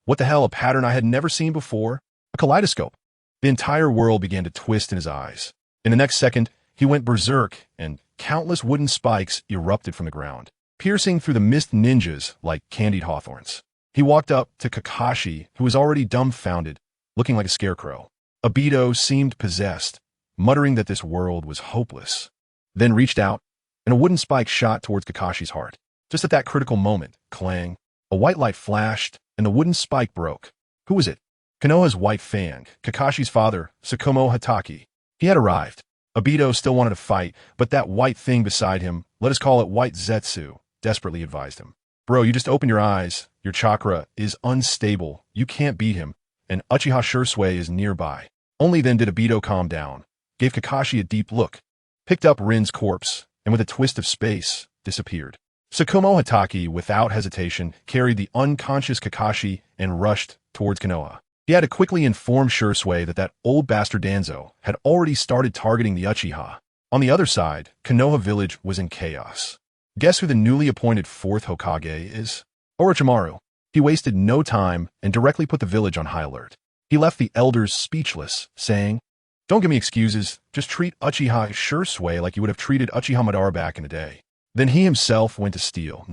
what the hell, a pattern I had never seen before? A kaleidoscope. The entire world began to twist in his eyes. In the next second, he went berserk, and countless wooden spikes erupted from the ground, piercing through the mist ninjas like candied hawthorns. He walked up to Kakashi, who was already dumbfounded, looking like a scarecrow. Obito seemed possessed, muttering that this world was hopeless, then reached out, and a wooden spike shot towards Kakashi's heart. Just at that critical moment, clang, a white light flashed, and the wooden spike broke. Who was it? Konoha's White Fang, Kakashi's father, Tsukumo Hatake. He had arrived. Obito still wanted to fight, but that white thing beside him, let us call it White Zetsu, desperately advised him. "Bro, you just open your eyes. Your chakra is unstable. You can't beat him, and Uchiha Shursui is nearby." Only then did Obito calm down, gave Kakashi a deep look, picked up Rin's corpse, and with a twist of space, disappeared. Tsukumo Hatake, without hesitation, carried the unconscious Kakashi and rushed towards Konoha. He had to quickly inform Shursui that old bastard Danzo had already started targeting the Uchiha. On the other side, Konoha village was in chaos. Guess who the newly appointed fourth Hokage is? Orochimaru. He wasted no time and directly put the village on high alert. He left the elders speechless, saying, "Don't give me excuses, just treat Uchiha Shursui like you would have treated Uchiha Madara back in the day." Then he himself went to steal,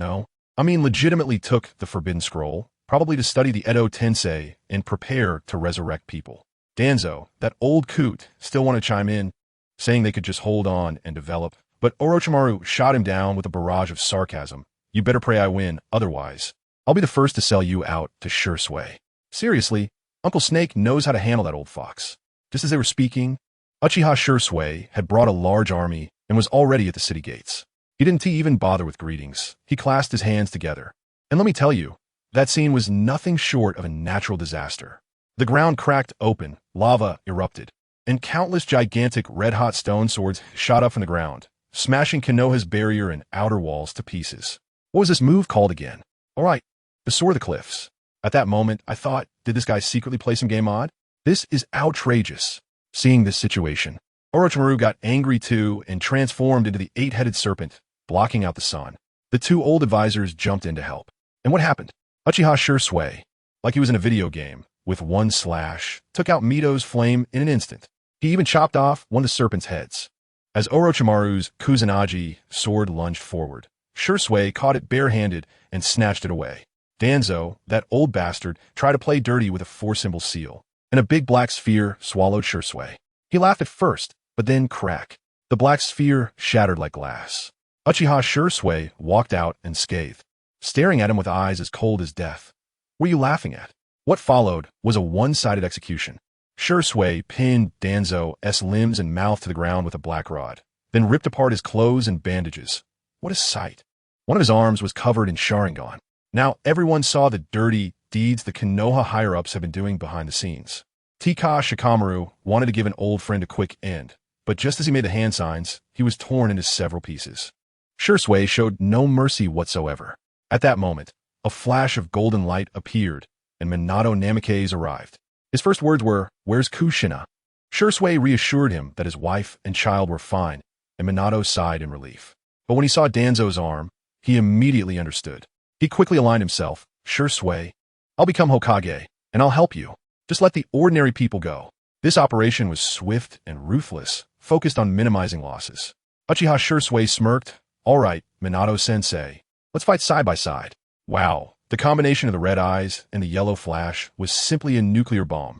legitimately took the Forbidden Scroll, probably to study the Edo Tensei and prepare to resurrect people. Danzo, that old coot, still wanted to chime in, saying they could just hold on and develop, but Orochimaru shot him down with a barrage of sarcasm. "You better pray I win, otherwise I'll be the first to sell you out to Shursui." Seriously, Uncle Snake knows how to handle that old fox. Just as they were speaking, Uchiha Shursui had brought a large army and was already at the city gates. He didn't even bother with greetings. He clasped his hands together. And let me tell you, that scene was nothing short of a natural disaster. The ground cracked open, lava erupted, and countless gigantic red-hot stone swords shot up from the ground, smashing Konoha's barrier and outer walls to pieces. What was this move called again? All right, the Sword of the Cliffs. At that moment, I thought, did this guy secretly play some game odd? This is outrageous. Seeing this situation, Orochimaru got angry too and transformed into the eight-headed serpent, blocking out the sun. The two old advisors jumped in to help. And what happened? Uchiha Shursui, like he was in a video game, with one slash, took out Mito's flame in an instant. He even chopped off one of the serpent's heads. As Orochimaru's Kusanagi sword lunged forward, Shursui caught it barehanded and snatched it away. Danzo, that old bastard, tried to play dirty with a four-symbol seal, and a big black sphere swallowed Shursui. He laughed at first, but then crack. The black sphere shattered like glass. Uchiha Shursui walked out unscathed, staring at him with eyes as cold as death. "What are you laughing at?" What followed was a one-sided execution. Shursui pinned Danzo's limbs and mouth to the ground with a black rod, then ripped apart his clothes and bandages. What a sight. One of his arms was covered in Sharingan. Now everyone saw the dirty deeds the Konoha higher-ups have been doing behind the scenes. Tika Shikamaru wanted to give an old friend a quick end, but just as he made the hand signs, he was torn into several pieces. Shursui showed no mercy whatsoever. At that moment, a flash of golden light appeared, and Minato Namikaze arrived. His first words were, "Where's Kushina?" Shursui reassured him that his wife and child were fine, and Minato sighed in relief. But when he saw Danzo's arm, he immediately understood. He quickly aligned himself. "Shursui, I'll become Hokage, and I'll help you. Just let the ordinary people go." This operation was swift and ruthless, focused on minimizing losses. Uchiha Shursui smirked. "All right, Minato-sensei, let's fight side by side." Wow, the combination of the red eyes and the yellow flash was simply a nuclear bomb.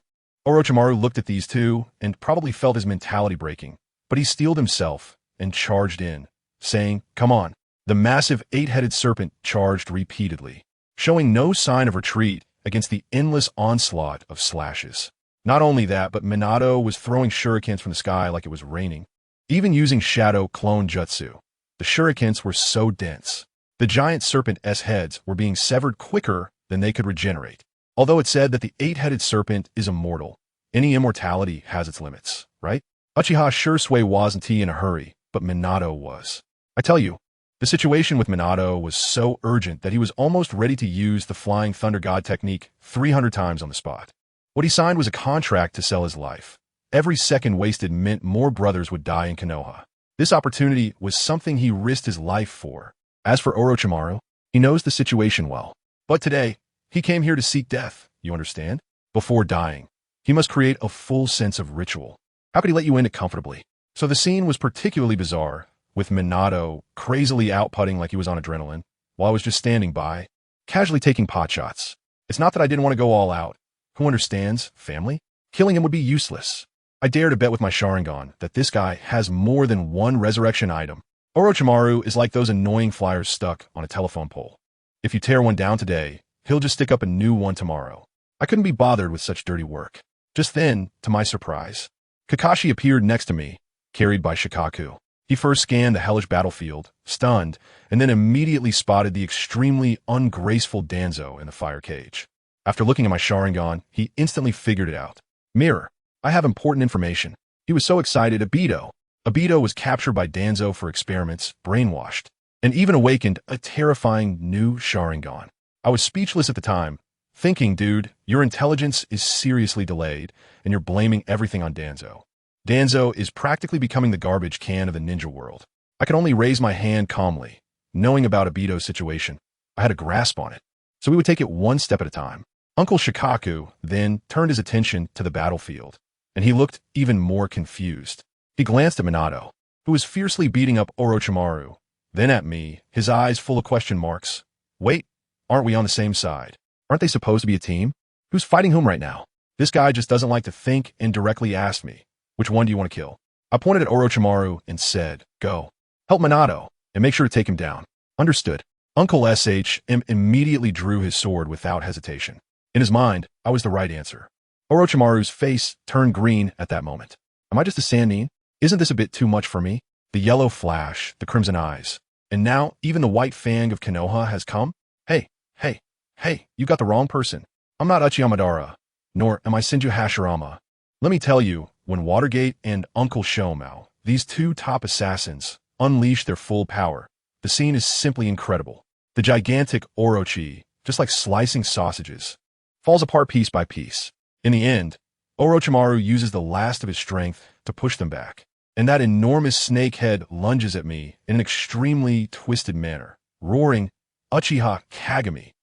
Orochimaru looked at these two and probably felt his mentality breaking, but he steeled himself and charged in, saying, "Come on." The massive eight-headed serpent charged repeatedly, showing no sign of retreat against the endless onslaught of slashes. Not only that, but Minato was throwing shurikens from the sky like it was raining, even using shadow clone jutsu. The shurikens were so dense. The giant serpent's heads were being severed quicker than they could regenerate. Although it's said that the eight-headed serpent is immortal, any immortality has its limits, right? Uchiha Shursui wasn't in a hurry, but Minato was. I tell you, the situation with Minato was so urgent that he was almost ready to use the Flying Thunder God technique 300 times on the spot. What he signed was a contract to sell his life. Every second wasted meant more brothers would die in Konoha. This opportunity was something he risked his life for. As for Orochimaru, he knows the situation well. But today, he came here to seek death, you understand? Before dying, he must create a full sense of ritual. How could he let you in it comfortably? So the scene was particularly bizarre, with Minato crazily outputting like he was on adrenaline, while I was just standing by, casually taking potshots. It's not that I didn't want to go all out. Who understands? Family? Killing him would be useless. I dare to bet with my Sharingan that this guy has more than one resurrection item. Orochimaru is like those annoying flyers stuck on a telephone pole. If you tear one down today, he'll just stick up a new one tomorrow. I couldn't be bothered with such dirty work. Just then, to my surprise, Kakashi appeared next to me, carried by Shikaku. He first scanned the hellish battlefield, stunned, and then immediately spotted the extremely ungraceful Danzo in the fire cage. After looking at my Sharingan, he instantly figured it out. "Mirror, I have important information." He was so excited. Obito was captured by Danzo for experiments, brainwashed, and even awakened a terrifying new Sharingan. I was speechless at the time, thinking, dude, your intelligence is seriously delayed, and you're blaming everything on Danzo. Danzo is practically becoming the garbage can of the ninja world. I could only raise my hand calmly. Knowing about Obito's situation, I had a grasp on it. So we would take it one step at a time. Uncle Shikaku then turned his attention to the battlefield, and he looked even more confused. He glanced at Minato, who was fiercely beating up Orochimaru, then at me, his eyes full of question marks. Wait, aren't we on the same side? Aren't they supposed to be a team? Who's fighting whom right now? This guy just doesn't like to think and directly asked me, which one do you want to kill? I pointed at Orochimaru and said, go. Help Minato, and make sure to take him down. Understood. Uncle SHM immediately drew his sword without hesitation. In his mind, I was the right answer. Orochimaru's face turned green at that moment. Am I just a Sannin? Isn't this a bit too much for me? The yellow flash, the crimson eyes. And now, even the white fang of Konoha has come? Hey, you got the wrong person. I'm not Uchiha Madara, nor am I Senju Hashirama. Let me tell you, when Watergate and Uncle Shomao, these two top assassins, unleash their full power, the scene is simply incredible. The gigantic Orochi, just like slicing sausages, falls apart piece by piece. In the end, Orochimaru uses the last of his strength to push them back, and that enormous snake head lunges at me in an extremely twisted manner, roaring, Uchiha Kagami.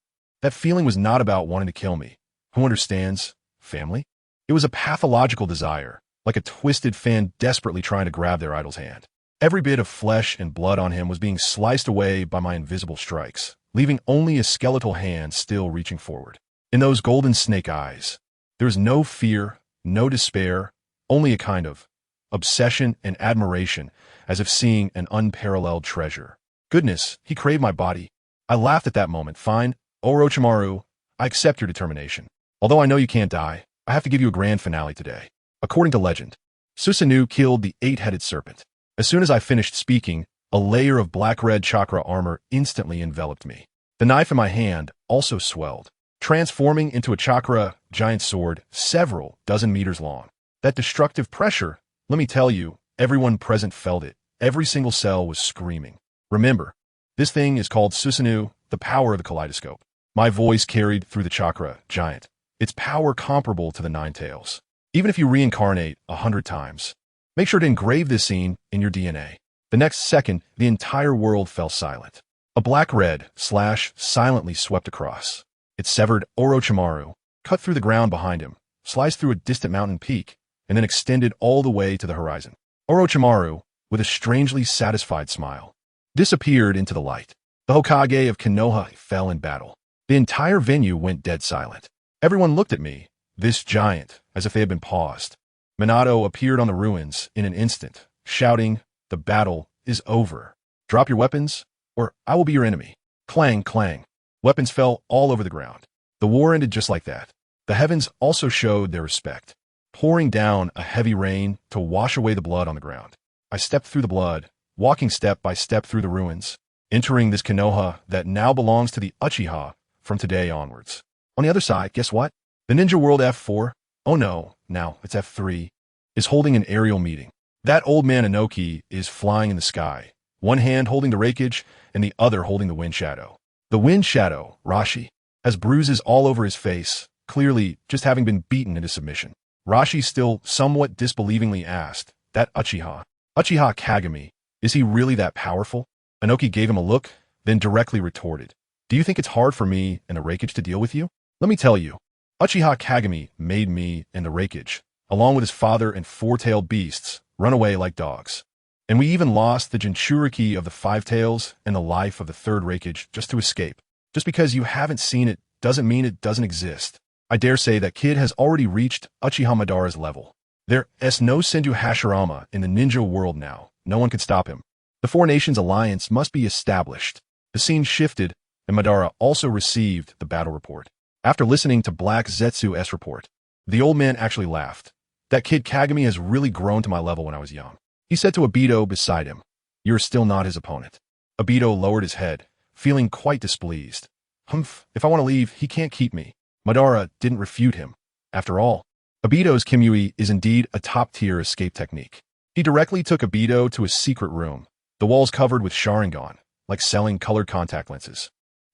That feeling was not about wanting to kill me. Who understands? Family? It was a pathological desire, like a twisted fan desperately trying to grab their idol's hand. Every bit of flesh and blood on him was being sliced away by my invisible strikes, leaving only a skeletal hand still reaching forward. In those golden snake eyes, there was no fear, no despair, only a kind of obsession and admiration, as if seeing an unparalleled treasure. Goodness, he craved my body. I laughed at that moment. Fine, Orochimaru, I accept your determination. Although I know you can't die, I have to give you a grand finale today. According to legend, Susanoo killed the 8-headed serpent. As soon as I finished speaking, a layer of black-red chakra armor instantly enveloped me. The knife in my hand also swelled, transforming into a chakra giant sword several dozen meters long. That destructive pressure, let me tell you, everyone present felt it. Every single cell was screaming. Remember, this thing is called Susanoo, the power of the kaleidoscope. My voice carried through the chakra giant, its power comparable to the Nine Tails. Even if you reincarnate 100 times, make sure to engrave this scene in your DNA. The next second, the entire world fell silent. A black-red slash silently swept across. It severed Orochimaru, cut through the ground behind him, sliced through a distant mountain peak, and then extended all the way to the horizon. Orochimaru, with a strangely satisfied smile, disappeared into the light. The Hokage of Konoha fell in battle. The entire venue went dead silent. Everyone looked at me, this giant, as if they had been paused. Minato appeared on the ruins in an instant, shouting, "The battle is over. Drop your weapons, or I will be your enemy." Clang, clang. Weapons fell all over the ground. The war ended just like that. The heavens also showed their respect, pouring down a heavy rain to wash away the blood on the ground. I stepped through the blood, walking step by step through the ruins, entering this Konoha that now belongs to the Uchiha from today onwards. On the other side, guess what? The Ninja World F4, oh no, now it's F3, is holding an aerial meeting. That old man Inoki is flying in the sky, one hand holding the rakeage and the other holding the wind shadow. The wind shadow, Rashi, has bruises all over his face, clearly just having been beaten into submission. Rashi still somewhat disbelievingly asked, that Uchiha Kagami, is he really that powerful? Inoki gave him a look, then directly retorted, do you think it's hard for me and the rakeage to deal with you? Let me tell you, Uchiha Kagami made me and the rakeage, along with his father and four-tailed beasts, run away like dogs. And we even lost the Jinchuriki of the Five Tails and the life of the third rakeage just to escape. Just because you haven't seen it doesn't mean it doesn't exist. I dare say that kid has already reached Uchiha Madara's level. There's no Senju Hashirama in the ninja world now. No one can stop him. The Four Nations Alliance must be established. The scene shifted, and Madara also received the battle report. After listening to Black Zetsu's report, the old man actually laughed. That kid Kagami has really grown to my level when I was young. He said to Obito beside him, you're still not his opponent. Obito lowered his head, feeling quite displeased. Humph, if I want to leave, he can't keep me. Madara didn't refute him. After all, Obito's Kimui is indeed a top-tier escape technique. He directly took Obito to a secret room, the walls covered with Sharingan, like selling colored contact lenses.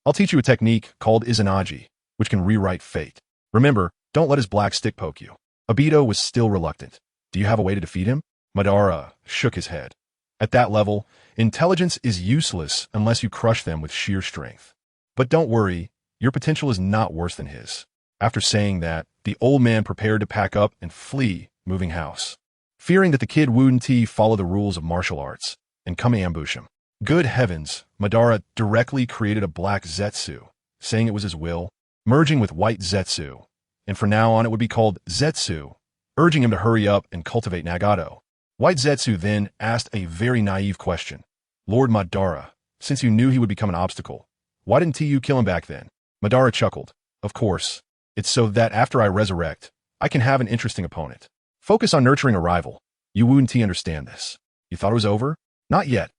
I'll teach you a technique called Izanagi, which can rewrite fate. Remember, don't let his black stick poke you. Obito was still reluctant. Do you have a way to defeat him? Madara shook his head. At that level, intelligence is useless unless you crush them with sheer strength. But don't worry, your potential is not worse than his. After saying that, the old man prepared to pack up and flee, moving house, fearing that the kid wouldn't follow the rules of martial arts and come ambush him. Good heavens, Madara directly created a black Zetsu, saying it was his will, merging with white Zetsu, and from now on it would be called Zetsu, urging him to hurry up and cultivate Nagato. White Zetsu then asked a very naive question. Lord Madara, since you knew he would become an obstacle, why didn't you kill him back then? Madara chuckled. Of course, it's so that after I resurrect, I can have an interesting opponent. Focus on nurturing a rival. You wouldn't understand this. You thought it was over? Not yet.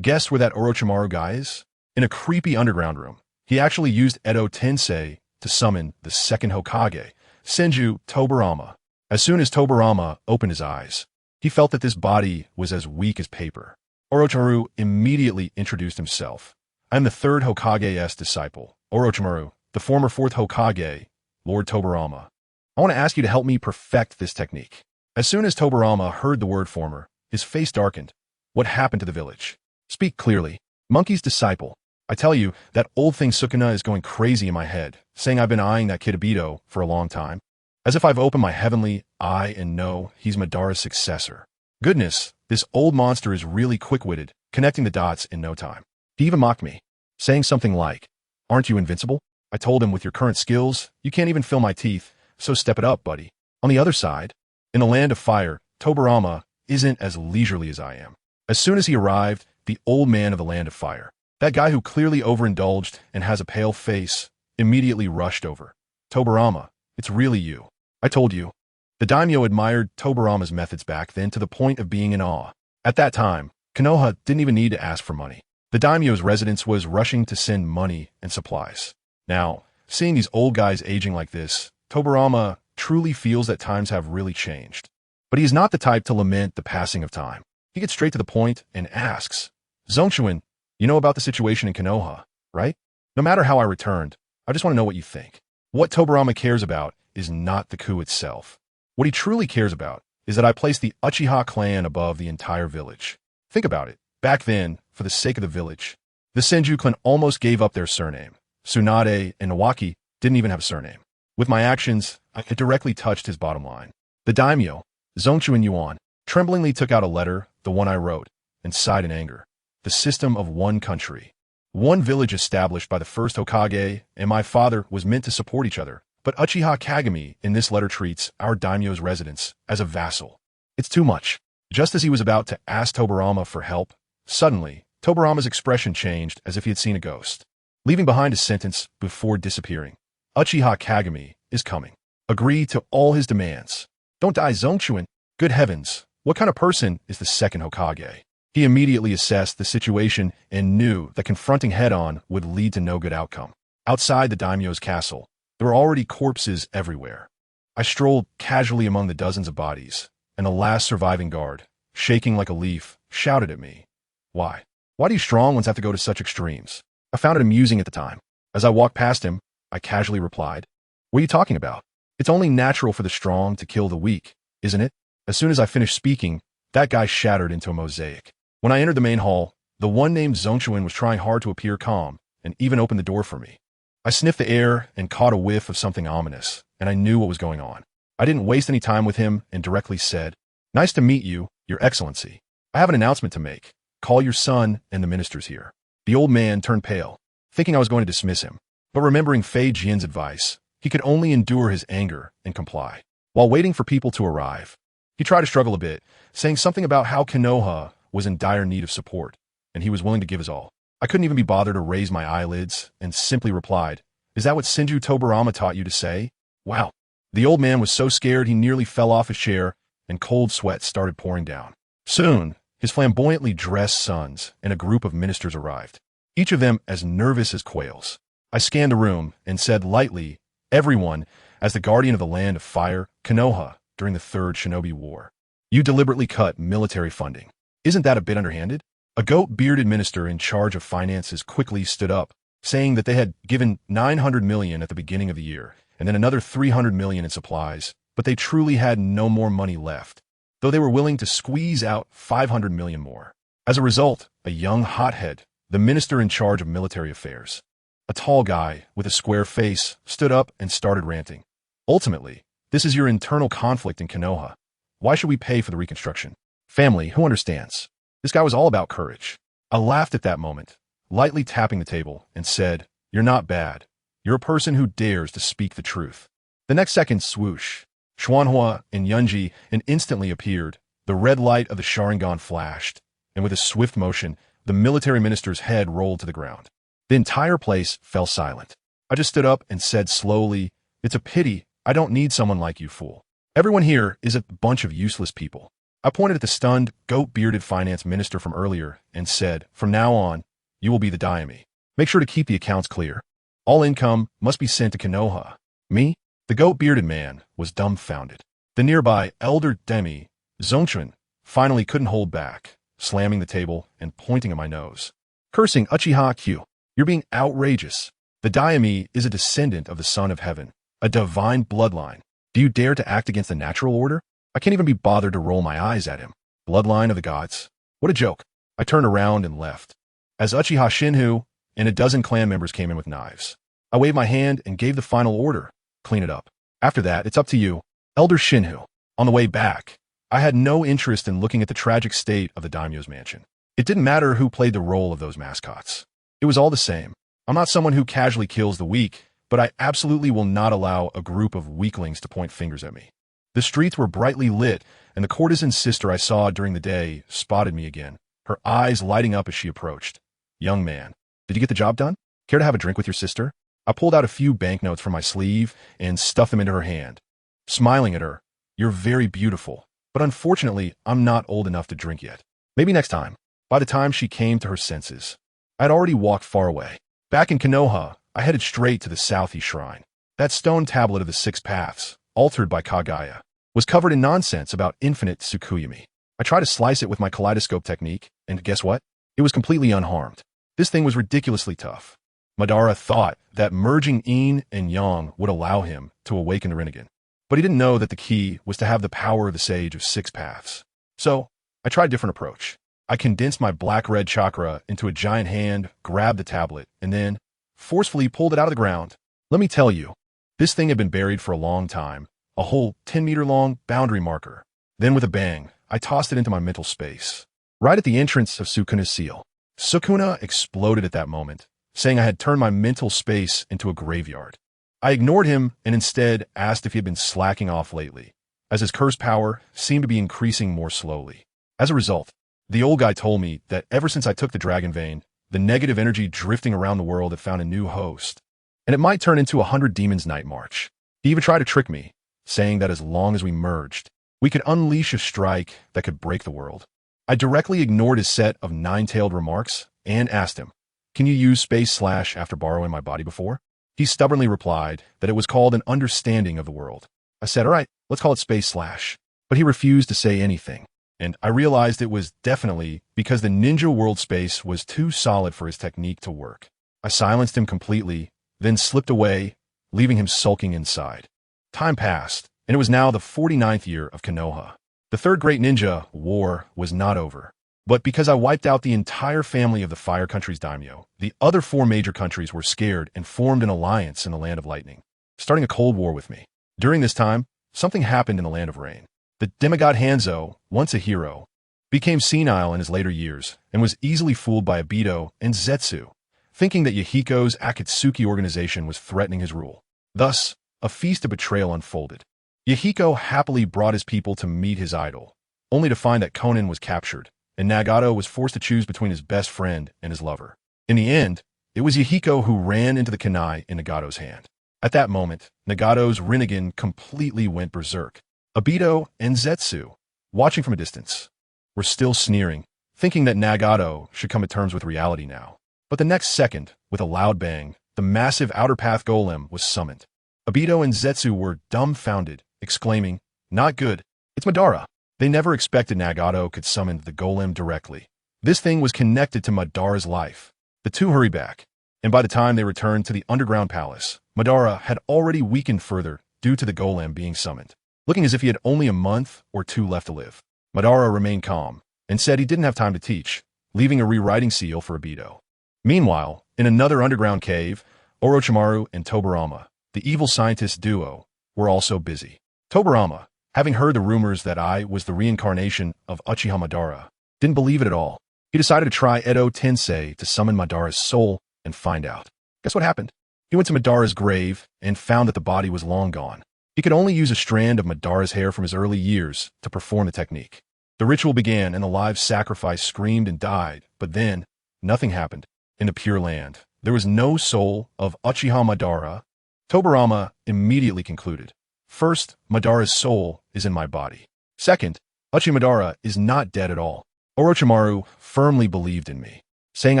Guess where that Orochimaru guy is? In a creepy underground room. He actually used Edo Tensei to summon the second Hokage, Senju Tobirama. As soon as Tobirama opened his eyes, he felt that this body was as weak as paper. Orochimaru immediately introduced himself. I am the third Hokage's disciple, Orochimaru, the former fourth Hokage, Lord Tobirama. I want to ask you to help me perfect this technique. As soon as Tobirama heard the word former, his face darkened. What happened to the village? Speak clearly. Monkey's disciple. I tell you, that old thing Sukuna is going crazy in my head, saying I've been eyeing that kid Obito for a long time. As if I've opened my heavenly eye and know he's Madara's successor. Goodness, this old monster is really quick-witted, connecting the dots in no time. He even mocked me, saying something like, aren't you invincible? I told him with your current skills, you can't even feel my teeth, so step it up, buddy. On the other side, in the land of fire, Tobirama isn't as leisurely as I am. As soon as he arrived, the old man of the land of fire, that guy who clearly overindulged and has a pale face, immediately rushed over. Tobirama, it's really you. I told you. The daimyo admired Tobirama's methods back then to the point of being in awe. At that time, Konoha didn't even need to ask for money. The daimyo's residence was rushing to send money and supplies. Now, seeing these old guys aging like this, Tobirama truly feels that times have really changed. But he is not the type to lament the passing of time. He gets straight to the point and asks, Zongshuin, you know about the situation in Konoha, right? No matter how I returned, I just want to know what you think. What Tobirama cares about is not the coup itself. What he truly cares about is that I placed the Uchiha clan above the entire village. Think about it. Back then, for the sake of the village, the Senju clan almost gave up their surname. Tsunade and Nawaki didn't even have a surname. With my actions, I had directly touched his bottom line. The daimyo, Zongshuin Yuan, tremblingly took out a letter, the one I wrote, and sighed in anger. The system of one country. One village established by the first Hokage and my father was meant to support each other. But Uchiha Kagami in this letter treats our daimyo's residence as a vassal. It's too much. Just as he was about to ask Tobirama for help, suddenly, Tobirama's expression changed as if he had seen a ghost, leaving behind a sentence before disappearing. Uchiha Kagami is coming. Agree to all his demands. Don't die, Zongshuin. Good heavens, what kind of person is the second Hokage? He immediately assessed the situation and knew that confronting head-on would lead to no good outcome. Outside the daimyo's castle, there were already corpses everywhere. I strolled casually among the dozens of bodies, and the last surviving guard, shaking like a leaf, shouted at me. Why? Why do you strong ones have to go to such extremes? I found it amusing at the time. As I walked past him, I casually replied, what are you talking about? It's only natural for the strong to kill the weak, isn't it? As soon as I finished speaking, that guy shattered into a mosaic. When I entered the main hall, the one named Zongshuin was trying hard to appear calm, and even opened the door for me. I sniffed the air and caught a whiff of something ominous, and I knew what was going on. I didn't waste any time with him and directly said, nice to meet you, Your Excellency. I have an announcement to make. Call your son and the ministers here. The old man turned pale, thinking I was going to dismiss him, but remembering Fei Jian's advice, he could only endure his anger and comply. While waiting for people to arrive, he tried to struggle a bit, saying something about how Konoha was in dire need of support, and he was willing to give his all. I couldn't even be bothered to raise my eyelids and simply replied, is that what Senju Tobirama taught you to say? Wow. The old man was so scared he nearly fell off his chair, and cold sweat started pouring down. Soon, his flamboyantly dressed sons and a group of ministers arrived, each of them as nervous as quails. I scanned the room and said lightly, everyone, as the guardian of the land of fire, Konoha, during the Third Shinobi War. You deliberately cut military funding. Isn't that a bit underhanded? A goat-bearded minister in charge of finances quickly stood up, saying that they had given 900 million at the beginning of the year, and then another 300 million in supplies, but they truly had no more money left, though they were willing to squeeze out 500 million more. As a result, a young hothead, the minister in charge of military affairs, a tall guy with a square face, stood up and started ranting. Ultimately, this is your internal conflict in Konoha. Why should we pay for the reconstruction? Family, who understands? This guy was all about courage. I laughed at that moment, lightly tapping the table, and said, "You're not bad. You're a person who dares to speak the truth." The next second, swoosh, Xuanhua and Yunji and instantly appeared. The red light of the Sharingan flashed, and with a swift motion, the military minister's head rolled to the ground. The entire place fell silent. I just stood up and said slowly, "It's a pity. I don't need someone like you, fool. Everyone here is a bunch of useless people." I pointed at the stunned, goat-bearded finance minister from earlier and said, "From now on, you will be the daimyo. Make sure to keep the accounts clear. All income must be sent to Konoha." Me? The goat-bearded man was dumbfounded. The nearby elder Demi, Zongchun, finally couldn't hold back, slamming the table and pointing at my nose. Cursing Uchiha Q. "You're being outrageous. The daimyo is a descendant of the Son of Heaven, a divine bloodline. Do you dare to act against the natural order? I can't even be bothered to roll my eyes at him. Bloodline of the gods. What a joke." I turned around and left. As Uchiha Shinhu and a dozen clan members came in with knives, I waved my hand and gave the final order. "Clean it up. After that, it's up to you, Elder Shinhu." On the way back, I had no interest in looking at the tragic state of the daimyo's mansion. It didn't matter who played the role of those mascots. It was all the same. I'm not someone who casually kills the weak, but I absolutely will not allow a group of weaklings to point fingers at me. The streets were brightly lit, and the courtesan's sister I saw during the day spotted me again, her eyes lighting up as she approached. "Young man, did you get the job done? Care to have a drink with your sister?" I pulled out a few banknotes from my sleeve and stuffed them into her hand. Smiling at her, "You're very beautiful, but unfortunately, I'm not old enough to drink yet. Maybe next time." By the time she came to her senses, I'd already walked far away. Back in Konoha, I headed straight to the Southeast Shrine. That stone tablet of the Six Paths, altered by Kagaya, was covered in nonsense about infinite Tsukuyami. I tried to slice it with my kaleidoscope technique, and guess what? It was completely unharmed. This thing was ridiculously tough. Madara thought that merging yin and yang would allow him to awaken the Rinnegan. But he didn't know that the key was to have the power of the Sage of Six Paths. So, I tried a different approach. I condensed my black-red chakra into a giant hand, grabbed the tablet, and then forcefully pulled it out of the ground. Let me tell you, this thing had been buried for a long time, a whole 10-meter-long boundary marker. Then with a bang, I tossed it into my mental space. Right at the entrance of Sukuna's's seal. Sukuna exploded at that moment, saying I had turned my mental space into a graveyard. I ignored him and instead asked if he had been slacking off lately, as his curse power seemed to be increasing more slowly. As a result, the old guy told me that ever since I took the Dragon Vein, the negative energy drifting around the world had found a new host, and it might turn into 100 Demons' Night March. He even tried to trick me, saying that as long as we merged, we could unleash a strike that could break the world. I directly ignored his set of nine-tailed remarks and asked him, "Can you use space/ after borrowing my body before?" He stubbornly replied that it was called an understanding of the world. I said, "All right, let's call it space/." But he refused to say anything, and I realized it was definitely because the ninja world space was too solid for his technique to work. I silenced him completely, then slipped away, leaving him sulking inside. Time passed, and it was now the 49th year of Konoha. The Third Great Ninja War was not over. But because I wiped out the entire family of the Fire Country's daimyo, the other four major countries were scared and formed an alliance in the Land of Lightning, starting a cold war with me. During this time, something happened in the Land of Rain. The demigod Hanzo, once a hero, became senile in his later years and was easily fooled by Obito and Zetsu, thinking that Yahiko's Akatsuki organization was threatening his rule. Thus, a feast of betrayal unfolded. Yahiko happily brought his people to meet his idol, only to find that Konan was captured, and Nagato was forced to choose between his best friend and his lover. In the end, it was Yahiko who ran into the kunai in Nagato's hand. At that moment, Nagato's Rinnegan completely went berserk. Obito and Zetsu, watching from a distance, were still sneering, thinking that Nagato should come to terms with reality now. But the next second, with a loud bang, the massive Outer Path Golem was summoned. Obito and Zetsu were dumbfounded, exclaiming, "Not good, it's Madara." They never expected Nagato could summon the golem directly. This thing was connected to Madara's life. The two hurried back, and by the time they returned to the underground palace, Madara had already weakened further due to the golem being summoned. Looking as if he had only a month or two left to live, Madara remained calm and said he didn't have time to teach, leaving a rewriting seal for Obito. Meanwhile, in another underground cave, Orochimaru and Tobirama, the evil scientist duo, were also busy. Tobarama, having heard the rumors that I was the reincarnation of Uchiha Madara, didn't believe it at all. He decided to try Edo Tensei to summon Madara's soul and find out. Guess what happened? He went to Madara's grave and found that the body was long gone. He could only use a strand of Madara's hair from his early years to perform the technique. The ritual began and the live sacrifice screamed and died, but then nothing happened. In the Pure Land, there was no soul of Uchiha Madara. Tobarama immediately concluded. First, Madara's soul is in my body. Second, Uchiha Madara is not dead at all. Orochimaru firmly believed in me, saying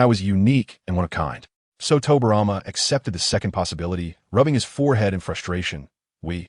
I was unique and one of a kind. So Tobarama accepted the second possibility, rubbing his forehead in frustration. We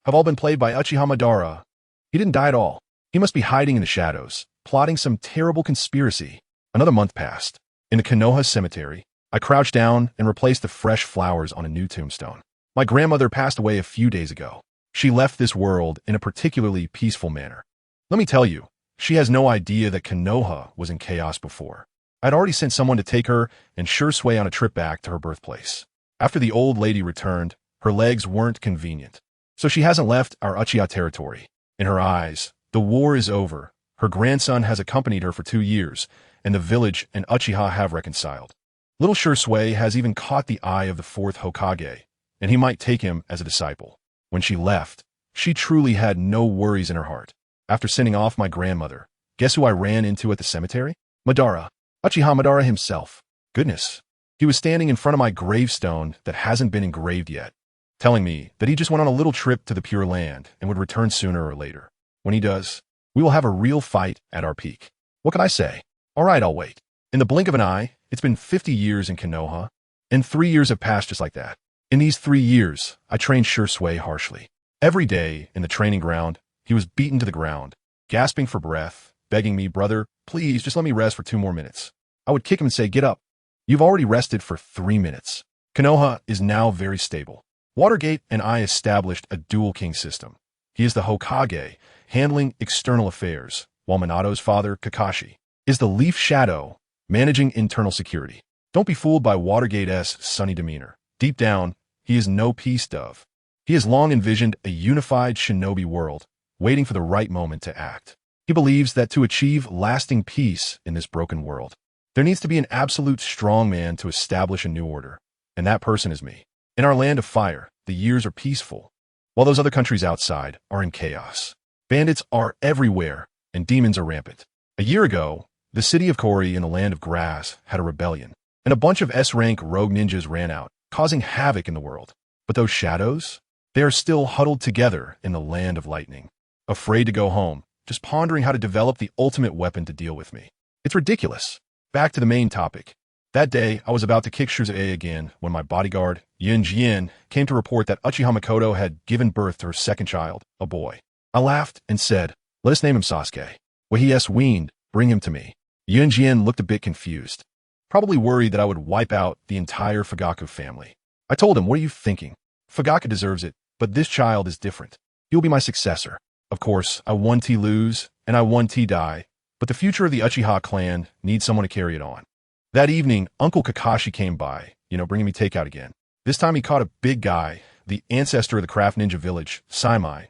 have all been played by Uchiha Madara. He didn't die at all. He must be hiding in the shadows, plotting some terrible conspiracy. Another month passed. In the Konoha cemetery, I crouched down and replaced the fresh flowers on a new tombstone. My grandmother passed away a few days ago. She left this world in a particularly peaceful manner. Let me tell you, she has no idea that Konoha was in chaos before. I'd already sent someone to take her and Shursui on a trip back to her birthplace. After the old lady returned, her legs weren't convenient. So she hasn't left our Uchiha territory. In her eyes, the war is over. Her grandson has accompanied her for 2 years, and the village and Uchiha have reconciled. Little Shursui has even caught the eye of the 4th Hokage, and he might take him as a disciple. When she left, she truly had no worries in her heart. After sending off my grandmother, guess who I ran into at the cemetery? Madara. Uchiha Madara himself. Goodness. He was standing in front of my gravestone that hasn't been engraved yet, telling me that he just went on a little trip to the Pure Land and would return sooner or later. When he does, we will have a real fight at our peak. What can I say? All right, I'll wait. In the blink of an eye, it's been 50 years in Konoha, and 3 years have passed just like that. In these 3 years, I trained Shursui harshly. Every day in the training ground, he was beaten to the ground, gasping for breath, begging me, brother, please just let me rest for 2 more minutes. I would kick him and say, get up. You've already rested for 3 minutes. Konoha is now very stable. Watergate and I established a dual king system. He is the Hokage, handling external affairs, while Minato's father, Kakashi, is the Leaf Shadow, managing internal security. Don't be fooled by Watergate's sunny demeanor. Deep down, he is no peace dove. He has long envisioned a unified shinobi world, waiting for the right moment to act. He believes that to achieve lasting peace in this broken world, there needs to be an absolute strongman to establish a new order, and that person is me. In our land of fire, the years are peaceful, while those other countries outside are in chaos. Bandits are everywhere, and demons are rampant. A year ago, the city of Kori in the land of grass had a rebellion, and a bunch of S-rank rogue ninjas ran out, causing havoc in the world. But those shadows, they are still huddled together in the land of lightning, afraid to go home, just pondering how to develop the ultimate weapon to deal with me. It's ridiculous. Back to the main topic. That day, I was about to kick Shursui again when my bodyguard, Yin Jin, came to report that Uchiha Makoto had given birth to her second child, a boy. I laughed and said, let us name him Sasuke. When he s weaned, bring him to me. Yin Jin looked a bit confused, probably worried that I would wipe out the entire Fugaku family. I told him, what are you thinking? Fugaku deserves it, but this child is different. He'll be my successor. Of course, I 1T lose, and I 1T die, but the future of the Uchiha clan needs someone to carry it on. That evening, Uncle Kakashi came by, bringing me takeout again. This time he caught a big guy, the ancestor of the craft ninja village, Saimai.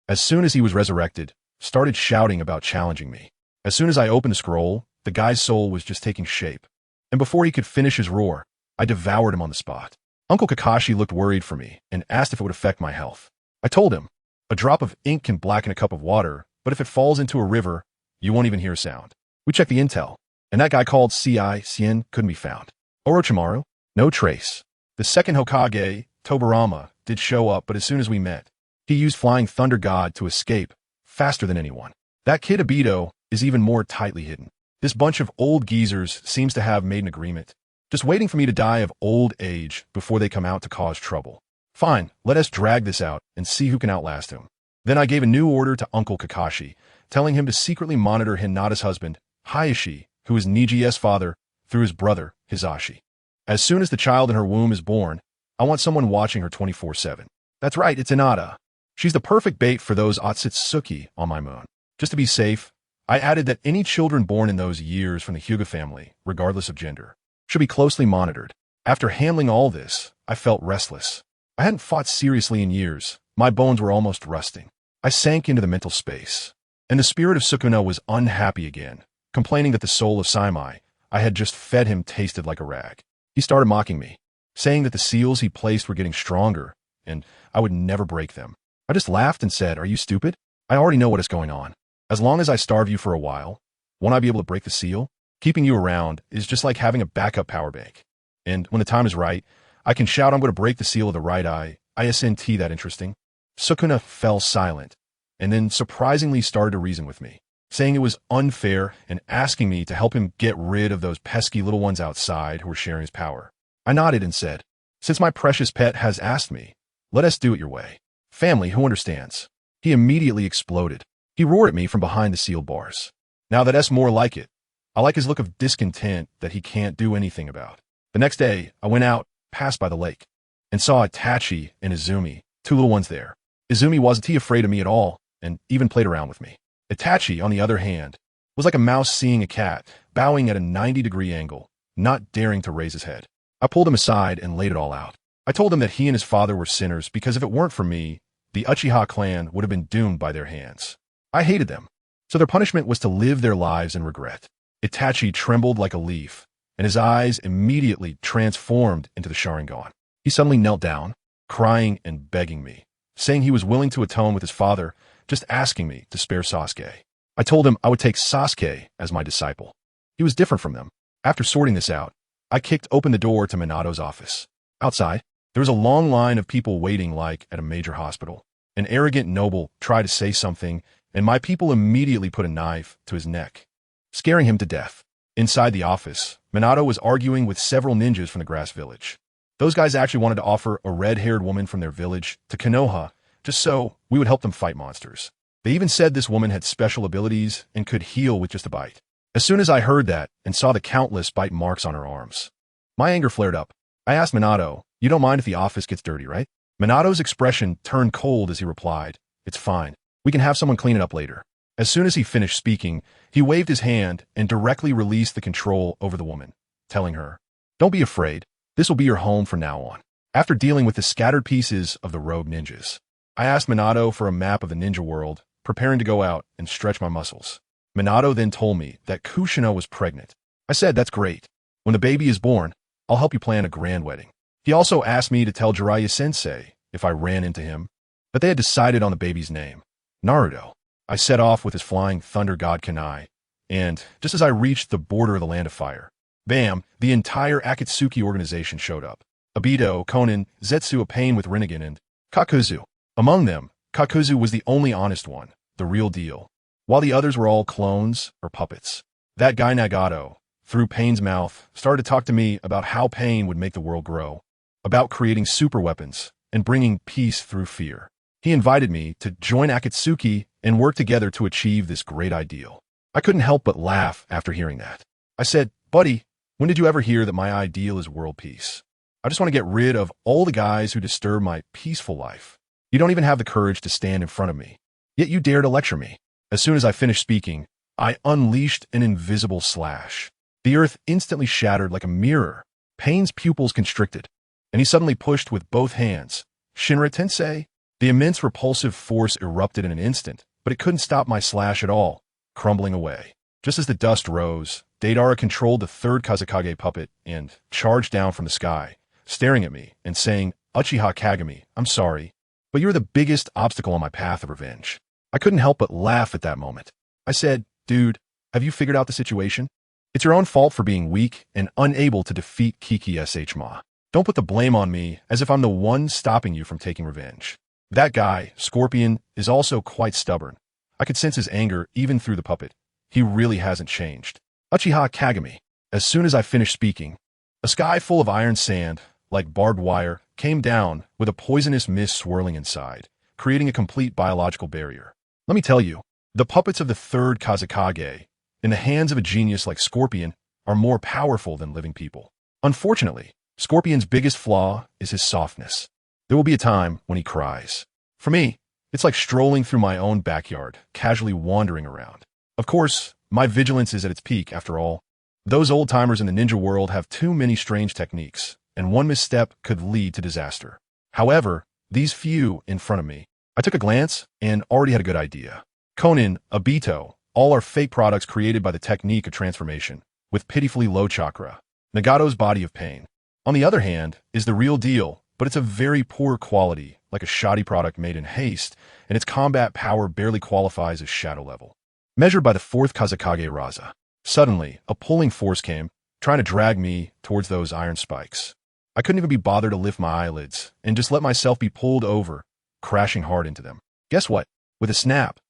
As soon as he was resurrected, started shouting about challenging me. As soon as I opened the scroll, the guy's soul was just taking shape. And before he could finish his roar, I devoured him on the spot. Uncle Kakashi looked worried for me and asked if it would affect my health. I told him, a drop of ink can blacken a cup of water, but if it falls into a river, you won't even hear a sound. We checked the intel, and that guy called C.I. Sien couldn't be found. Orochimaru? No trace. The second Hokage, Tobarama, did show up, but as soon as we met, he used Flying Thunder God to escape, faster than anyone. That kid Obito is even more tightly hidden. This bunch of old geezers seems to have made an agreement, just waiting for me to die of old age before they come out to cause trouble. Fine, let us drag this out and see who can outlast him. Then I gave a new order to Uncle Kakashi, telling him to secretly monitor Hinata's husband, Hayashi, who is Niji's father, through his brother, Hisashi. As soon as the child in her womb is born, I want someone watching her 24/7. That's right, it's Hinata. She's the perfect bait for those Otsutsuki on my moon. Just to be safe, I added that any children born in those years from the Hyuga family, regardless of gender, should be closely monitored. After handling all this, I felt restless. I hadn't fought seriously in years, My bones were almost rusting. I sank into the mental space, and the spirit of Sukuna was unhappy again, complaining that the soul of Saimai I had just fed him tasted like a rag. He started mocking me, saying that the seals he placed were getting stronger, and I would never break them. I just laughed and said, "Are you stupid? I already know what is going on. As long as I starve you for a while, won't I be able to break the seal? Keeping you around is just like having a backup power bank. And when the time is right, I can shout I'm going to break the seal of the right eye. Isn't that interesting?" Sukuna fell silent, and then surprisingly started to reason with me, saying it was unfair and asking me to help him get rid of those pesky little ones outside who were sharing his power. I nodded and said, "Since my precious pet has asked me, let us do it your way. Family who understands." He immediately exploded. He roared at me from behind the sealed bars. Now that's more like it. I like his look of discontent that he can't do anything about. The next day, I went out, passed by the lake, and saw Itachi and Izumi, two little ones there. Izumi wasn't afraid of me at all, and even played around with me. Itachi, on the other hand, was like a mouse seeing a cat, bowing at a 90-degree angle, not daring to raise his head. I pulled him aside and laid it all out. I told him that he and his father were sinners because if it weren't for me, the Uchiha clan would have been doomed by their hands. I hated them, so their punishment was to live their lives in regret. Itachi trembled like a leaf, and his eyes immediately transformed into the Sharingan. He suddenly knelt down, crying and begging me, saying he was willing to atone with his father, just asking me to spare Sasuke. I told him I would take Sasuke as my disciple. He was different from them. After sorting this out, I kicked open the door to Minato's office. Outside, there was a long line of people waiting like at a major hospital. An arrogant noble tried to say something, and my people immediately put a knife to his neck, scaring him to death. Inside the office, Minato was arguing with several ninjas from the grass village. Those guys actually wanted to offer a red-haired woman from their village to Konoha, just so we would help them fight monsters. They even said this woman had special abilities and could heal with just a bite. As soon as I heard that and saw the countless bite marks on her arms, my anger flared up. I asked Minato, "You don't mind if the office gets dirty, right?" Minato's expression turned cold as he replied, "It's fine. We can have someone clean it up later." As soon as he finished speaking, he waved his hand and directly released the control over the woman, telling her, "Don't be afraid. This will be your home from now on." After dealing with the scattered pieces of the rogue ninjas, I asked Minato for a map of the ninja world, preparing to go out and stretch my muscles. Minato then told me that Kushina was pregnant. I said, "That's great. When the baby is born, I'll help you plan a grand wedding." He also asked me to tell Jiraiya-sensei, if I ran into him, that they had decided on the baby's name, Naruto. I set off with his flying thunder god Kunai, and just as I reached the border of the Land of Fire, bam, the entire Akatsuki organization showed up. Obito, Konan, Zetsu, a Pain with Rinnegan, and Kakuzu. Among them, Kakuzu was the only honest one, the real deal, while the others were all clones or puppets. That guy Nagato, through Pain's mouth, started to talk to me about how Pain would make the world grow, about creating super weapons and bringing peace through fear. He invited me to join Akatsuki and work together to achieve this great ideal. I couldn't help but laugh after hearing that. I said, "Buddy, when did you ever hear that my ideal is world peace? I just want to get rid of all the guys who disturb my peaceful life. You don't even have the courage to stand in front of me, yet you dare to lecture me." As soon as I finished speaking, I unleashed an invisible slash. The earth instantly shattered like a mirror. Pain's pupils constricted, and he suddenly pushed with both hands. "Shinra Tensei?" The immense repulsive force erupted in an instant, but it couldn't stop my slash at all, crumbling away. Just as the dust rose, Deidara controlled the third Kazekage puppet and charged down from the sky, staring at me and saying, "Uchiha Kagami, I'm sorry, but you're the biggest obstacle on my path of revenge." I couldn't help but laugh at that moment. I said, "Dude, have you figured out the situation? It's your own fault for being weak and unable to defeat Kiki-SH-Ma. Don't put the blame on me as if I'm the one stopping you from taking revenge." That guy, Scorpion, is also quite stubborn. I could sense his anger even through the puppet. He really hasn't changed. Uchiha Kagami. As soon as I finished speaking, a sky full of iron sand, like barbed wire, came down with a poisonous mist swirling inside, creating a complete biological barrier. Let me tell you, the puppets of the third Kazekage, in the hands of a genius like Scorpion, are more powerful than living people. Unfortunately, Scorpion's biggest flaw is his softness. There will be a time when he cries. For me, it's like strolling through my own backyard, casually wandering around. Of course, my vigilance is at its peak, after all. Those old-timers in the ninja world have too many strange techniques, and one misstep could lead to disaster. However, these few in front of me. I took a glance and already had a good idea. Konin, Obito, all are fake products created by the technique of transformation, with pitifully low chakra. Nagato's body of pain, on the other hand, is the real deal, but it's a very poor quality, like a shoddy product made in haste, and its combat power barely qualifies as shadow level. Measured by the fourth Kazekage Raza. Suddenly, a pulling force came, trying to drag me towards those iron spikes. I couldn't even be bothered to lift my eyelids, and just let myself be pulled over, crashing hard into them. Guess what? With a snap,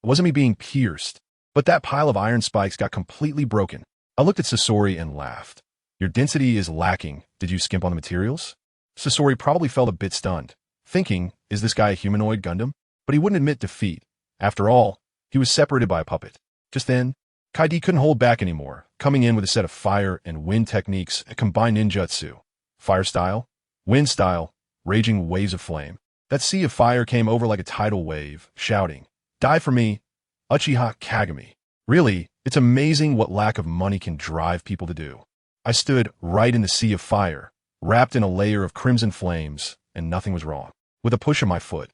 it wasn't me being pierced, but that pile of iron spikes got completely broken. I looked at Sasori and laughed. Your density is lacking. Did you skimp on the materials? Sasori probably felt a bit stunned, thinking, is this guy a humanoid Gundam? But he wouldn't admit defeat. After all, he was separated by a puppet. Just then, Kaidi couldn't hold back anymore, coming in with a set of fire and wind techniques and combined ninjutsu. Fire style, wind style, raging waves of flame. That sea of fire came over like a tidal wave, shouting, "Die for me, Uchiha Kagami." Really, it's amazing what lack of money can drive people to do. I stood right in the sea of fire, wrapped in a layer of crimson flames, and nothing was wrong. With a push of my foot,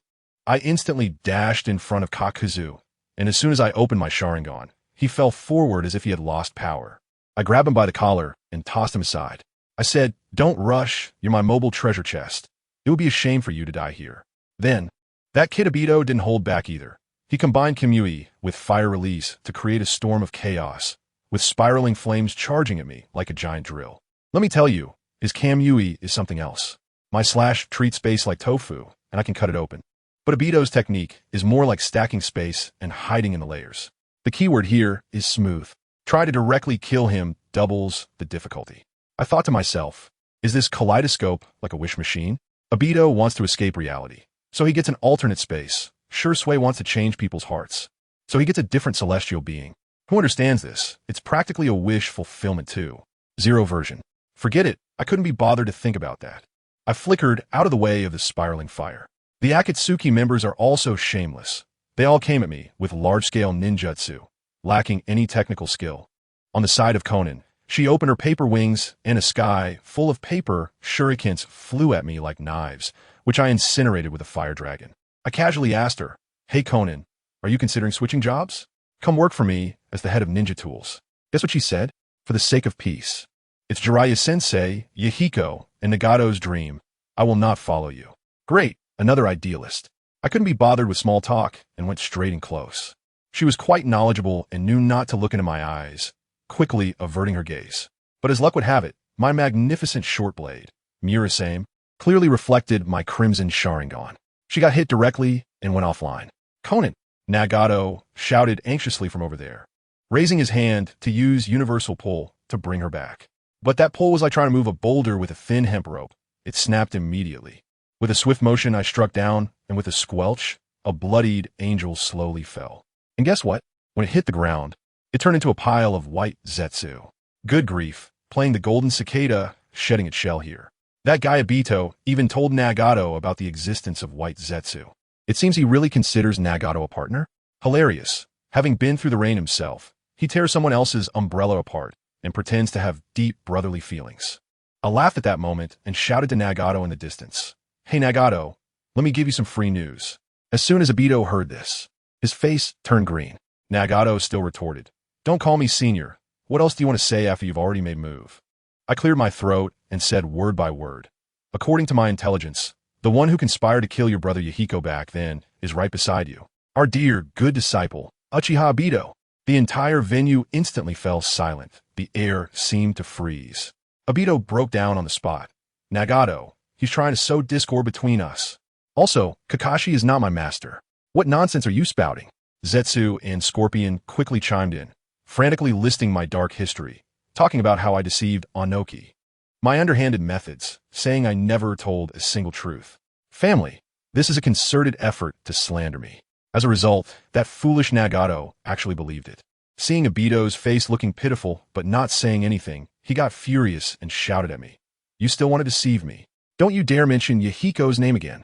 I instantly dashed in front of Kakuzu, and as soon as I opened my Sharingan, he fell forward as if he had lost power. I grabbed him by the collar and tossed him aside. I said, "Don't rush, you're my mobile treasure chest. It would be a shame for you to die here." Then, that kid Obito didn't hold back either. He combined me.I with fire release to create a storm of chaos, with spiraling flames charging at me like a giant drill. Let me tell you, his me.I is something else. My slash treats space like tofu, and I can cut it open. But Obito's technique is more like stacking space and hiding in the layers. The keyword here is smooth. Try to directly kill him doubles the difficulty. I thought to myself, is this kaleidoscope like a wish machine? Obito wants to escape reality, so he gets an alternate space. Shursui wants to change people's hearts, so he gets a different celestial being. Who understands this? It's practically a wish fulfillment too. Zero version. Forget it, I couldn't be bothered to think about that. I flickered out of the way of the spiraling fire. The Akatsuki members are also shameless. They all came at me with large-scale ninjutsu, lacking any technical skill. On the side of Konin, she opened her paper wings, and a sky full of paper shurikens flew at me like knives, which I incinerated with a fire dragon. I casually asked her, "Hey Konin, are you considering switching jobs? Come work for me as the head of ninja tools." Guess what she said? "For the sake of peace. It's Jiraiya-sensei, Yahiko, and Nagato's dream. I will not follow you." Great, another idealist. I couldn't be bothered with small talk and went straight and close. She was quite knowledgeable and knew not to look into my eyes, quickly averting her gaze. But as luck would have it, my magnificent short blade, Murasame, clearly reflected my crimson Sharingan. She got hit directly and went offline. "Konin!" Nagato shouted anxiously from over there, raising his hand to use universal pull to bring her back. But that pull was like trying to move a boulder with a thin hemp rope. It snapped immediately. With a swift motion, I struck down, and with a squelch, a bloodied angel slowly fell. And guess what? When it hit the ground, it turned into a pile of white zetsu. Good grief, playing the golden cicada, shedding its shell here. That guy Obito even told Nagato about the existence of white zetsu. It seems he really considers Nagato a partner. Hilarious. Having been through the rain himself, he tears someone else's umbrella apart and pretends to have deep brotherly feelings. I laughed at that moment and shouted to Nagato in the distance, "Hey Nagato, let me give you some free news." As soon as Obito heard this, his face turned green. Nagato still retorted, "Don't call me senior. What else do you want to say after you've already made move?" I cleared my throat and said word by word, "According to my intelligence, the one who conspired to kill your brother Yahiko back then is right beside you. Our dear, good disciple, Uchiha Obito." The entire venue instantly fell silent. The air seemed to freeze. Obito broke down on the spot. "Nagato, he's trying to sow discord between us. Also, Kakashi is not my master. What nonsense are you spouting?" Zetsu and Scorpion quickly chimed in, frantically listing my dark history, talking about how I deceived Onoki. My underhanded methods, saying I never told a single truth. Family, this is a concerted effort to slander me. As a result, that foolish Nagato actually believed it. Seeing Obito's face looking pitiful but not saying anything, he got furious and shouted at me, "You still want to deceive me? Don't you dare mention Yahiko's name again."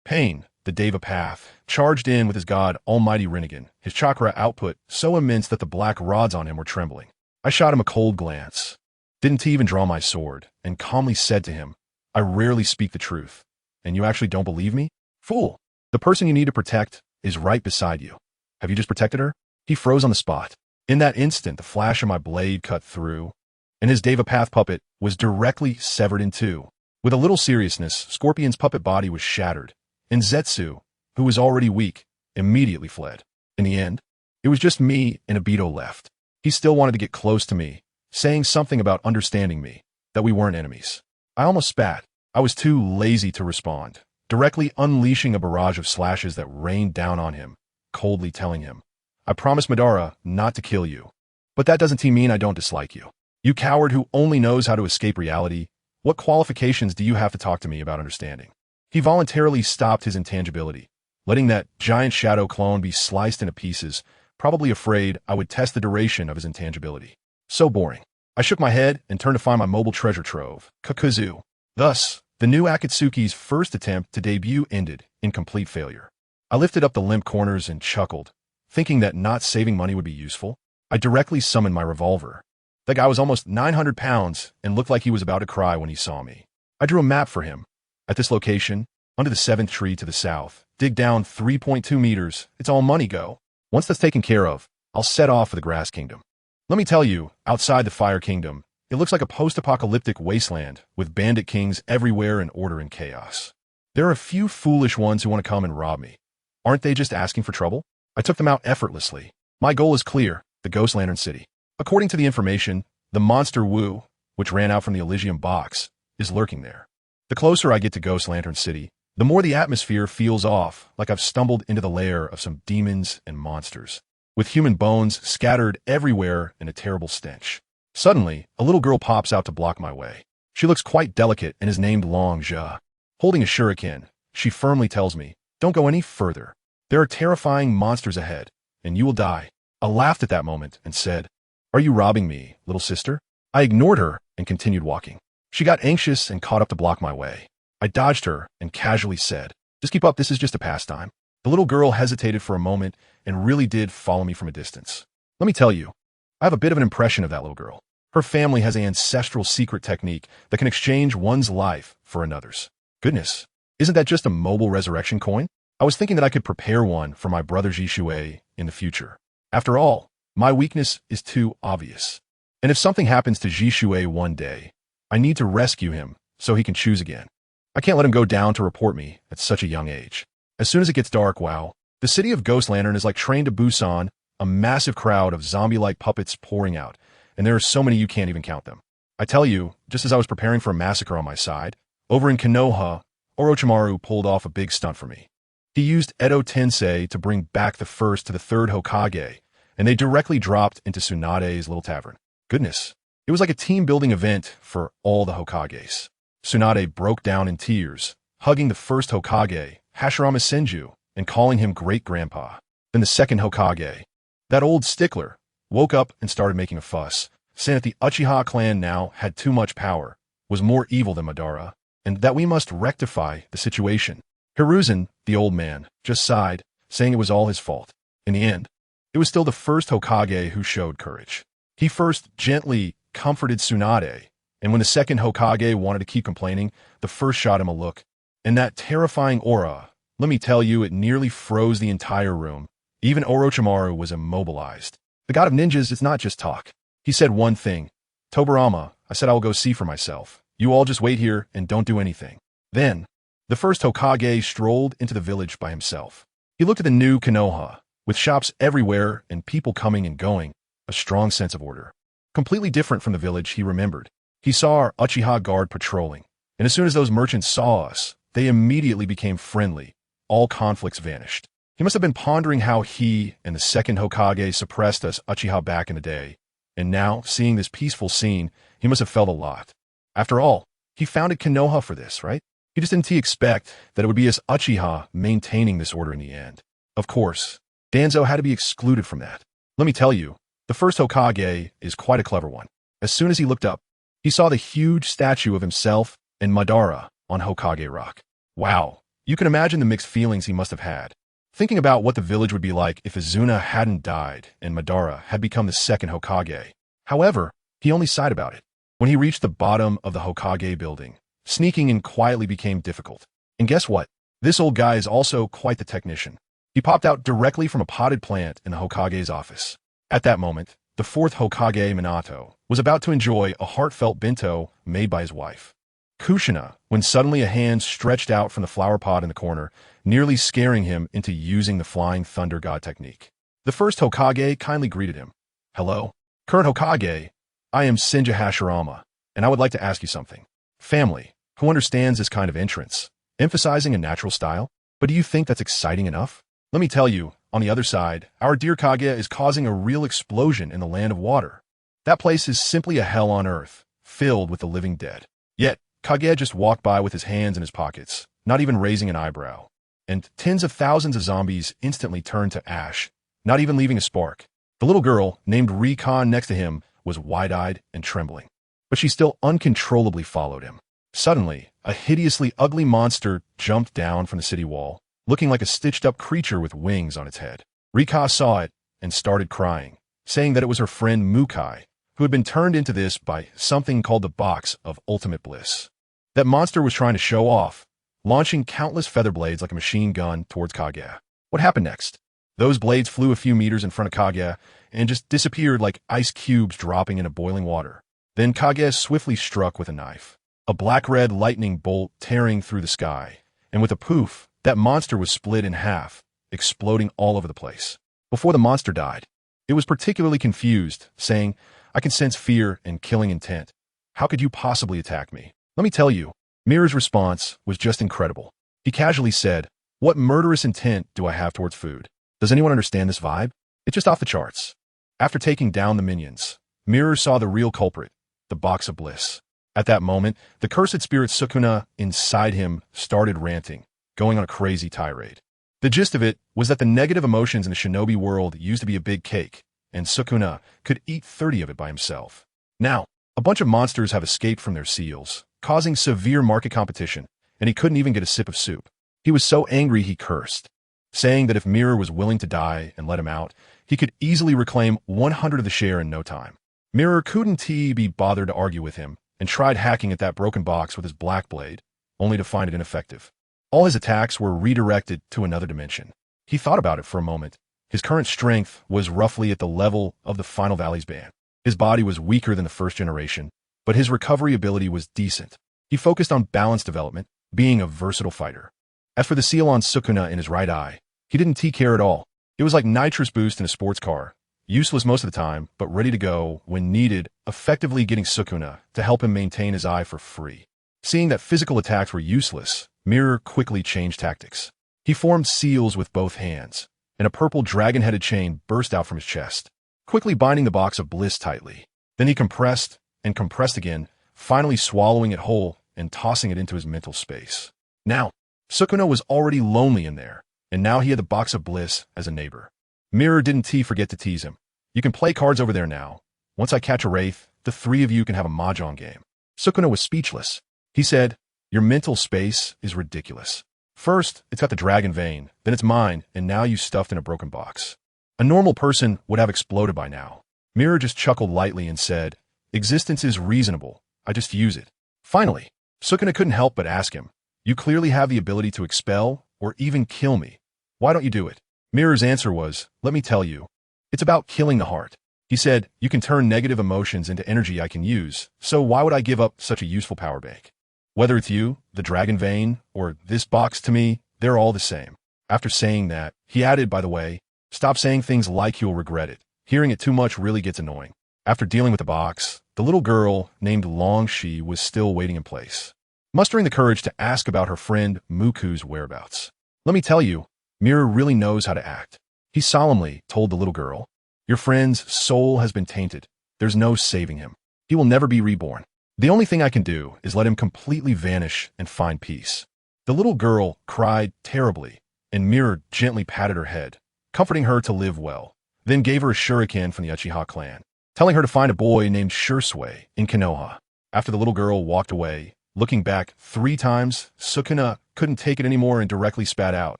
Pain, the Deva Path, charged in with his god Almighty Rinnegan, his chakra output so immense that the black rods on him were trembling. I shot him a cold glance, didn't even draw my sword, and calmly said to him, "I rarely speak the truth, and you actually don't believe me?" Fool! The person you need to protect is right beside you. Have you just protected her? He froze on the spot. In that instant, the flash of my blade cut through, and his Devapath puppet was directly severed in two. With a little seriousness, Scorpion's puppet body was shattered, and Zetsu, who was already weak, immediately fled. In the end, it was just me and Obito left. He still wanted to get close to me, saying something about understanding me, that we weren't enemies. I almost spat. I was too lazy to respond, directly unleashing a barrage of slashes that rained down on him, coldly telling him, I promised Madara not to kill you. But that doesn't mean I don't dislike you. You coward who only knows how to escape reality, what qualifications do you have to talk to me about understanding? He voluntarily stopped his intangibility, letting that giant shadow clone be sliced into pieces, probably afraid I would test the duration of his intangibility. So boring. I shook my head and turned to find my mobile treasure trove, Kakuzu. Thus, the new Akatsuki's first attempt to debut ended in complete failure. I lifted up the limp corners and chuckled, thinking that not saving money would be useful. I directly summoned my revolver. That guy was almost 900 pounds and looked like he was about to cry when he saw me. I drew a map for him. At this location, under the 7th tree to the south, dig down 3.2 meters, it's all money go. Once that's taken care of, I'll set off for the Grass Kingdom. Let me tell you, outside the Fire Kingdom, it looks like a post-apocalyptic wasteland with bandit kings everywhere and order and chaos. There are a few foolish ones who want to come and rob me. Aren't they just asking for trouble? I took them out effortlessly. My goal is clear, the Ghost Lantern City. According to the information, the monster Wu, which ran out from the Elysium box, is lurking there. The closer I get to Ghost Lantern City, the more the atmosphere feels off, like I've stumbled into the lair of some demons and monsters, with human bones scattered everywhere in a terrible stench. Suddenly, a little girl pops out to block my way. She looks quite delicate and is named Long Jia. Holding a shuriken, she firmly tells me, don't go any further. There are terrifying monsters ahead, and you will die. I laughed at that moment and said, are you robbing me, little sister? I ignored her and continued walking. She got anxious and caught up to block my way. I dodged her and casually said, just keep up, this is just a pastime. The little girl hesitated for a moment and really did follow me from a distance. Let me tell you, I have a bit of an impression of that little girl. Her family has an ancestral secret technique that can exchange one's life for another's. Goodness, isn't that just a mobile resurrection coin? I was thinking that I could prepare one for my brother Jishue in the future. After all, my weakness is too obvious. And if something happens to Jishue one day, I need to rescue him so he can choose again. I can't let him go down to report me at such a young age. As soon as it gets dark, wow, the city of Ghost Lantern is like Train to Busan, a massive crowd of zombie-like puppets pouring out, and there are so many you can't even count them. I tell you, just as I was preparing for a massacre on my side, over in Konoha, Orochimaru pulled off a big stunt for me. He used Edo Tensei to bring back the first to the third Hokage, and they directly dropped into Tsunade's little tavern. Goodness, it was like a team-building event for all the Hokages. Tsunade broke down in tears, hugging the first Hokage, Hashirama Senju, and calling him great-grandpa. Then the second Hokage, that old stickler, woke up and started making a fuss, saying that the Uchiha clan now had too much power, was more evil than Madara, and that we must rectify the situation. Hiruzen, the old man, just sighed, saying it was all his fault. In the end, it was still the first Hokage who showed courage. He first gently comforted Tsunade, and when the second Hokage wanted to keep complaining, the first shot him a look. And that terrifying aura, let me tell you, it nearly froze the entire room. Even Orochimaru was immobilized. The god of ninjas is not just talk. He said one thing. Tobarama, I said I will go see for myself. You all just wait here and don't do anything. Then, the first Hokage strolled into the village by himself. He looked at the new Konoha, with shops everywhere and people coming and going, a strong sense of order. Completely different from the village he remembered. He saw our Uchiha guard patrolling, and as soon as those merchants saw us, they immediately became friendly. All conflicts vanished. He must have been pondering how he and the second Hokage suppressed us Uchiha back in the day, and now, seeing this peaceful scene, he must have felt a lot. After all, he founded Konoha for this, right? He just didn't expect that it would be us Uchiha maintaining this order in the end. Of course, Danzo had to be excluded from that. Let me tell you, the first Hokage is quite a clever one. As soon as he looked up, he saw the huge statue of himself and Madara on Hokage Rock. Wow, you can imagine the mixed feelings he must have had, thinking about what the village would be like if Izuna hadn't died and Madara had become the second Hokage. However, he only sighed about it. When he reached the bottom of the Hokage building, sneaking in quietly became difficult. And guess what? This old guy is also quite the technician. He popped out directly from a potted plant in the Hokage's office. At that moment, the fourth Hokage, Minato, was about to enjoy a heartfelt bento made by his wife, Kushina, when suddenly a hand stretched out from the flower pot in the corner, nearly scaring him into using the Flying Thunder God technique. The first Hokage kindly greeted him. "Hello, current Hokage. I am Senja Hashirama, and I would like to ask you something. Family, who understands this kind of entrance, emphasizing a natural style? But do you think that's exciting enough? Let me tell you, on the other side, our dear Kage is causing a real explosion in the land of water. That place is simply a hell on earth, filled with the living dead." Yet, Kage just walked by with his hands in his pockets, not even raising an eyebrow. And tens of thousands of zombies instantly turned to ash, not even leaving a spark. The little girl, named Recon next to him, was wide-eyed and trembling. But she still uncontrollably followed him. Suddenly, a hideously ugly monster jumped down from the city wall, looking like a stitched-up creature with wings on its head. Rika saw it and started crying, saying that it was her friend Mukai, who had been turned into this by something called the Box of Ultimate Bliss. That monster was trying to show off, launching countless feather blades like a machine gun towards Kage. What happened next? Those blades flew a few meters in front of Kage and just disappeared like ice cubes dropping into boiling water. Then Kage swiftly struck with a knife, a black-red lightning bolt tearing through the sky, and with a poof, that monster was split in half, exploding all over the place. Before the monster died, it was particularly confused, saying, "I can sense fear and killing intent. How could you possibly attack me?" Let me tell you, Mirror's response was just incredible. He casually said, "What murderous intent do I have towards food? Does anyone understand this vibe? It's just off the charts." After taking down the minions, Mirror saw the real culprit, the Box of Bliss. At that moment, the cursed spirit Sukuna inside him started ranting, going on a crazy tirade. The gist of it was that the negative emotions in the shinobi world used to be a big cake, and Sukuna could eat 30 of it by himself. Now, a bunch of monsters have escaped from their seals, causing severe market competition, and he couldn't even get a sip of soup. He was so angry he cursed, saying that if Mirror was willing to die and let him out, he could easily reclaim 100 of the share in no time. Mirror couldn't be bothered to argue with him, and tried hacking at that broken box with his black blade, only to find it ineffective. All his attacks were redirected to another dimension. He thought about it for a moment. His current strength was roughly at the level of the Final Valley's band. His body was weaker than the first generation, but his recovery ability was decent. He focused on balance development, being a versatile fighter. As for the seal on Sukuna in his right eye, he didn't care at all. It was like nitrous boost in a sports car, useless most of the time, but ready to go when needed, effectively getting Sukuna to help him maintain his eye for free. Seeing that physical attacks were useless, Mirror quickly changed tactics. He formed seals with both hands, and a purple dragon-headed chain burst out from his chest, quickly binding the Box of Bliss tightly. Then he compressed and compressed again, finally swallowing it whole and tossing it into his mental space. Now, Sukuna was already lonely in there, and now he had the Box of Bliss as a neighbor. Mirror didn't forget to tease him. "You can play cards over there now. Once I catch a wraith, the three of you can have a mahjong game." Sukuna was speechless. He said, "Your mental space is ridiculous. First, it's got the dragon vein, then it's mine, and now you stuffed in a broken box. A normal person would have exploded by now." Mirror just chuckled lightly and said, "Existence is reasonable. I just use it." Finally, Sukuna couldn't help but ask him, "You clearly have the ability to expel or even kill me. Why don't you do it?" Mirror's answer was, "Let me tell you. It's about killing the heart." He said, "You can turn negative emotions into energy I can use, so why would I give up such a useful power bank? Whether it's you, the dragon vein, or this box to me, they're all the same." After saying that, he added, "By the way, stop saying things like you'll regret it. Hearing it too much really gets annoying." After dealing with the box, the little girl named Longshi was still waiting in place, mustering the courage to ask about her friend Muku's whereabouts. "Let me tell you, Mirror really knows how to act." He solemnly told the little girl, "Your friend's soul has been tainted. There's no saving him. He will never be reborn. The only thing I can do is let him completely vanish and find peace." The little girl cried terribly, and Mirror gently patted her head, comforting her to live well, then gave her a shuriken from the Uchiha clan, telling her to find a boy named Shursui in Konoha. After the little girl walked away, looking back 3 times, Sukuna couldn't take it anymore and directly spat out,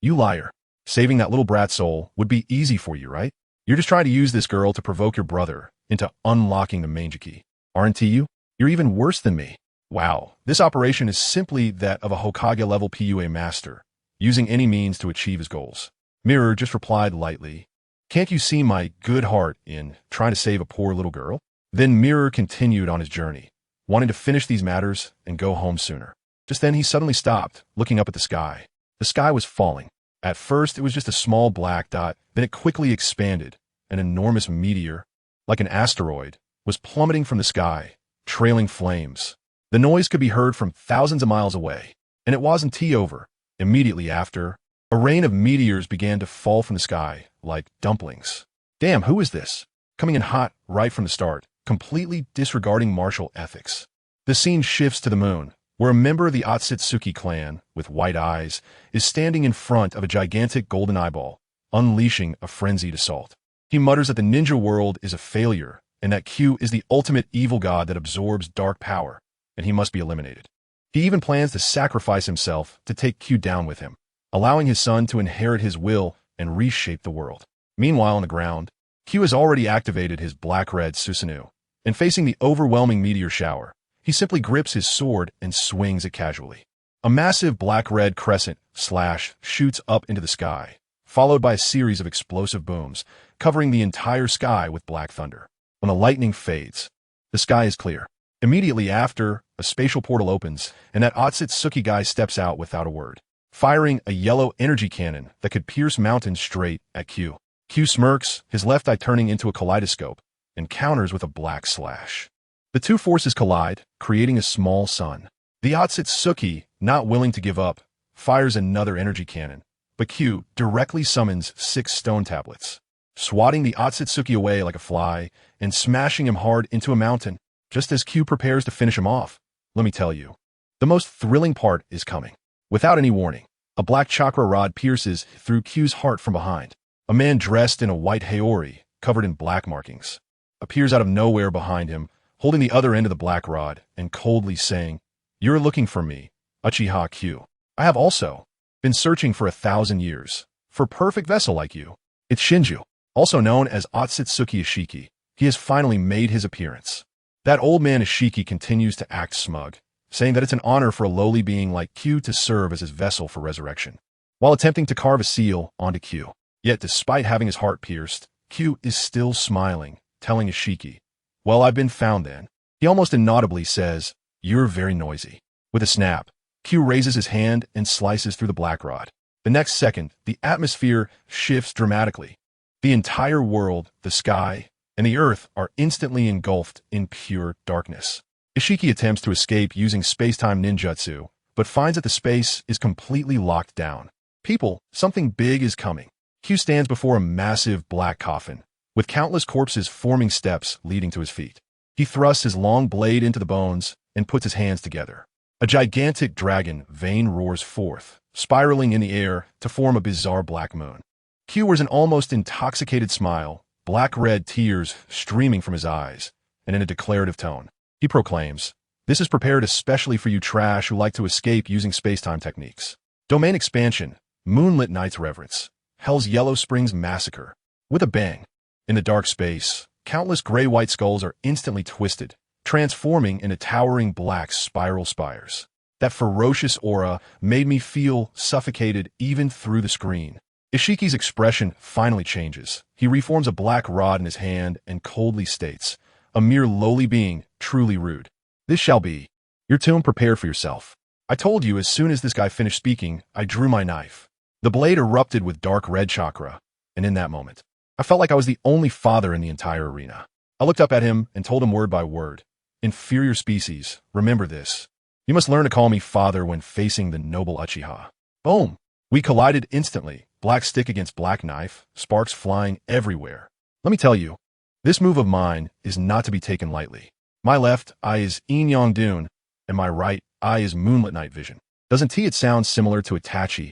"You liar. Saving that little brat soul would be easy for you, right? You're just trying to use this girl to provoke your brother into unlocking the Mangeki. Aren't you? You're even worse than me. Wow, this operation is simply that of a Hokage-level PUA master, using any means to achieve his goals. Mirror just replied lightly, "Can't you see my good heart in trying to save a poor little girl?" Then Mirror continued on his journey, wanting to finish these matters and go home sooner. Just then he suddenly stopped, looking up at the sky. The sky was falling. At first it was just a small black dot, then it quickly expanded. An enormous meteor, like an asteroid, was plummeting from the sky, trailing flames. The noise could be heard from thousands of miles away, and it wasn't over. Immediately after, a rain of meteors began to fall from the sky, like dumplings. Damn, who is this? Coming in hot right from the start, completely disregarding martial ethics. The scene shifts to the moon, where a member of the Otsutsuki clan, with white eyes, is standing in front of a gigantic golden eyeball, unleashing a frenzied assault. He mutters that the ninja world is a failure, and that Kyu is the ultimate evil god that absorbs dark power, and he must be eliminated. He even plans to sacrifice himself to take Kyu down with him, allowing his son to inherit his will and reshape the world. Meanwhile, on the ground, Kyu has already activated his black-red Susanoo, and facing the overwhelming meteor shower, he simply grips his sword and swings it casually. A massive black-red crescent slash shoots up into the sky, followed by a series of explosive booms, covering the entire sky with black thunder. When the lightning fades, the sky is clear. Immediately after, a spatial portal opens, and that Otsutsuki guy steps out without a word, firing a yellow energy cannon that could pierce mountains straight at Kyu. Kyu smirks, his left eye turning into a kaleidoscope, and counters with a black slash. The two forces collide, creating a small sun. The Otsutsuki, not willing to give up, fires another energy cannon, but Kyu directly summons 6 stone tablets, swatting the Otsutsuki away like a fly and smashing him hard into a mountain. Just as Kyu prepares to finish him off, let me tell you, the most thrilling part is coming. Without any warning, a black chakra rod pierces through Kyu's heart from behind. A man dressed in a white haori, covered in black markings, appears out of nowhere behind him, holding the other end of the black rod and coldly saying, "You're looking for me, Uchiha Kyu. I have also been searching for 1,000 years for a perfect vessel like you. It's Shinju, also known as Otsutsuki Ishiki. He has finally made his appearance." That old man Ishiki continues to act smug, saying that it's an honor for a lowly being like Kyu to serve as his vessel for resurrection, while attempting to carve a seal onto Kyu. Yet despite having his heart pierced, Kyu is still smiling, telling Ishiki, "Well, I've been found then." He almost inaudibly says, "You're very noisy." With a snap, Kyu raises his hand and slices through the black rod. The next second, the atmosphere shifts dramatically. The entire world, the sky, and the earth are instantly engulfed in pure darkness. Ishiki attempts to escape using space-time ninjutsu, but finds that the space is completely locked down. "People, something big is coming." Kyu stands before a massive black coffin, with countless corpses forming steps leading to his feet. He thrusts his long blade into the bones and puts his hands together. A gigantic dragon vein roars forth, spiraling in the air to form a bizarre black moon. Kyu wears an almost intoxicated smile, black-red tears streaming from his eyes, and in a declarative tone, he proclaims, "This is prepared especially for you trash who like to escape using space-time techniques. Domain expansion, Moonlit Night's Reverence, Hell's Yellow Springs Massacre." With a bang, in the dark space, countless gray-white skulls are instantly twisted, transforming into towering black spiral spires. That ferocious aura made me feel suffocated even through the screen. Ishiki's expression finally changes. He reforms a black rod in his hand and coldly states, "A mere lowly being, truly rude. This shall be your tomb. Prepare for yourself." I told you as soon as this guy finished speaking, I drew my knife. The blade erupted with dark red chakra, and in that moment, I felt like I was the only father in the entire arena. I looked up at him and told him word by word, "Inferior species, remember this. You must learn to call me father when facing the noble Uchiha." Boom! We collided instantly, black stick against black knife, sparks flying everywhere. Let me tell you, this move of mine is not to be taken lightly. My left eye is Yin Yang Dune, and my right eye is Moonlit Night Vision. Doesn't it sound similar to Itachi's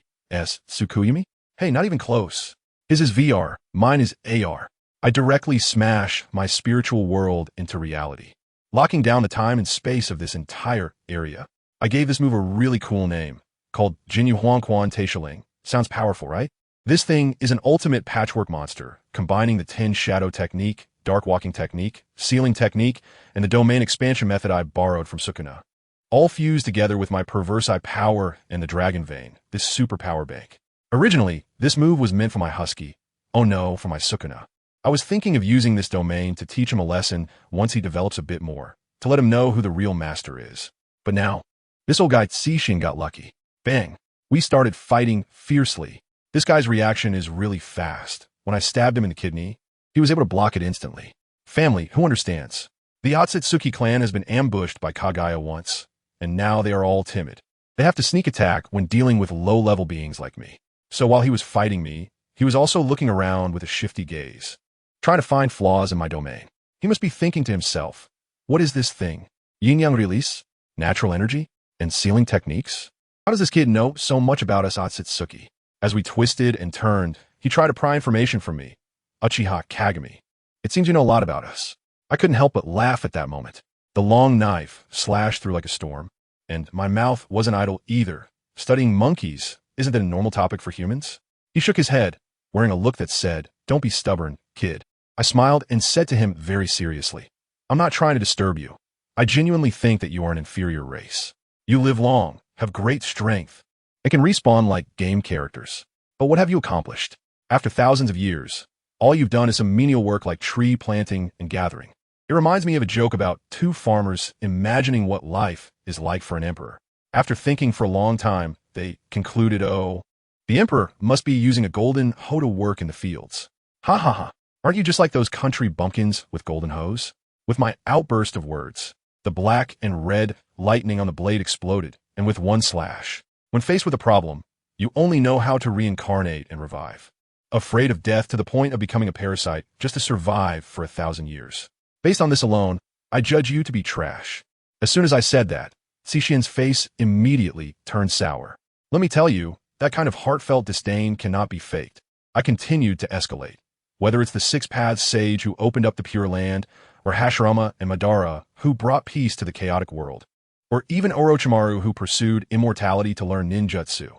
Tsukuyumi? Hey, not even close. His is VR, mine is AR. I directly smash my spiritual world into reality, locking down the time and space of this entire area. I gave this move a really cool name, called Jinyu Huangquan Taishiling. Sounds powerful, right? This thing is an ultimate patchwork monster, combining the 10 shadow technique, dark walking technique, sealing technique, and the domain expansion method I borrowed from Sukuna. all fused together with my perverse eye power and the dragon vein, this superpower bank. Originally, this move was meant for my husky. Oh no, for my Sukuna. I was thinking of using this domain to teach him a lesson once he develops a bit more, to let him know who the real master is. But now, this old guy Tsishin got lucky. Bang! We started fighting fiercely. This guy's reaction is really fast. When I stabbed him in the kidney, he was able to block it instantly. Family, who understands? The Otsutsuki clan has been ambushed by Kagaya once, and now they are all timid. They have to sneak attack when dealing with low-level beings like me. So while he was fighting me, he was also looking around with a shifty gaze, trying to find flaws in my domain. He must be thinking to himself, what is this thing? Yin-yang release? Natural energy? And sealing techniques? How does this kid know so much about us Otsutsuki? As we twisted and turned, he tried to pry information from me. Uchiha Kagami. It seems you know a lot about us. I couldn't help but laugh at that moment. The long knife slashed through like a storm, and my mouth wasn't idle either. Studying monkeys, isn't that a normal topic for humans? He shook his head, wearing a look that said, don't be stubborn, kid. I smiled and said to him very seriously, I'm not trying to disturb you. I genuinely think that you are an inferior race. You live long, have great strength, and can respawn like game characters. But what have you accomplished? After thousands of years, all you've done is some menial work like tree planting and gathering. It reminds me of a joke about two farmers imagining what life is like for an emperor. After thinking for a long time, they concluded, oh, the emperor must be using a golden hoe to work in the fields. Ha ha ha. Aren't you just like those country bumpkins with golden hoes? With my outburst of words, the black and red lightning on the blade exploded, and with one slash. When faced with a problem, you only know how to reincarnate and revive. Afraid of death to the point of becoming a parasite just to survive for 1,000 years. Based on this alone, I judge you to be trash. As soon as I said that, Tsishin's face immediately turned sour. Let me tell you, that kind of heartfelt disdain cannot be faked. I continued to escalate. Whether it's the Six Paths sage who opened up the Pure Land, or Hashirama and Madara who brought peace to the chaotic world, or even Orochimaru who pursued immortality to learn ninjutsu.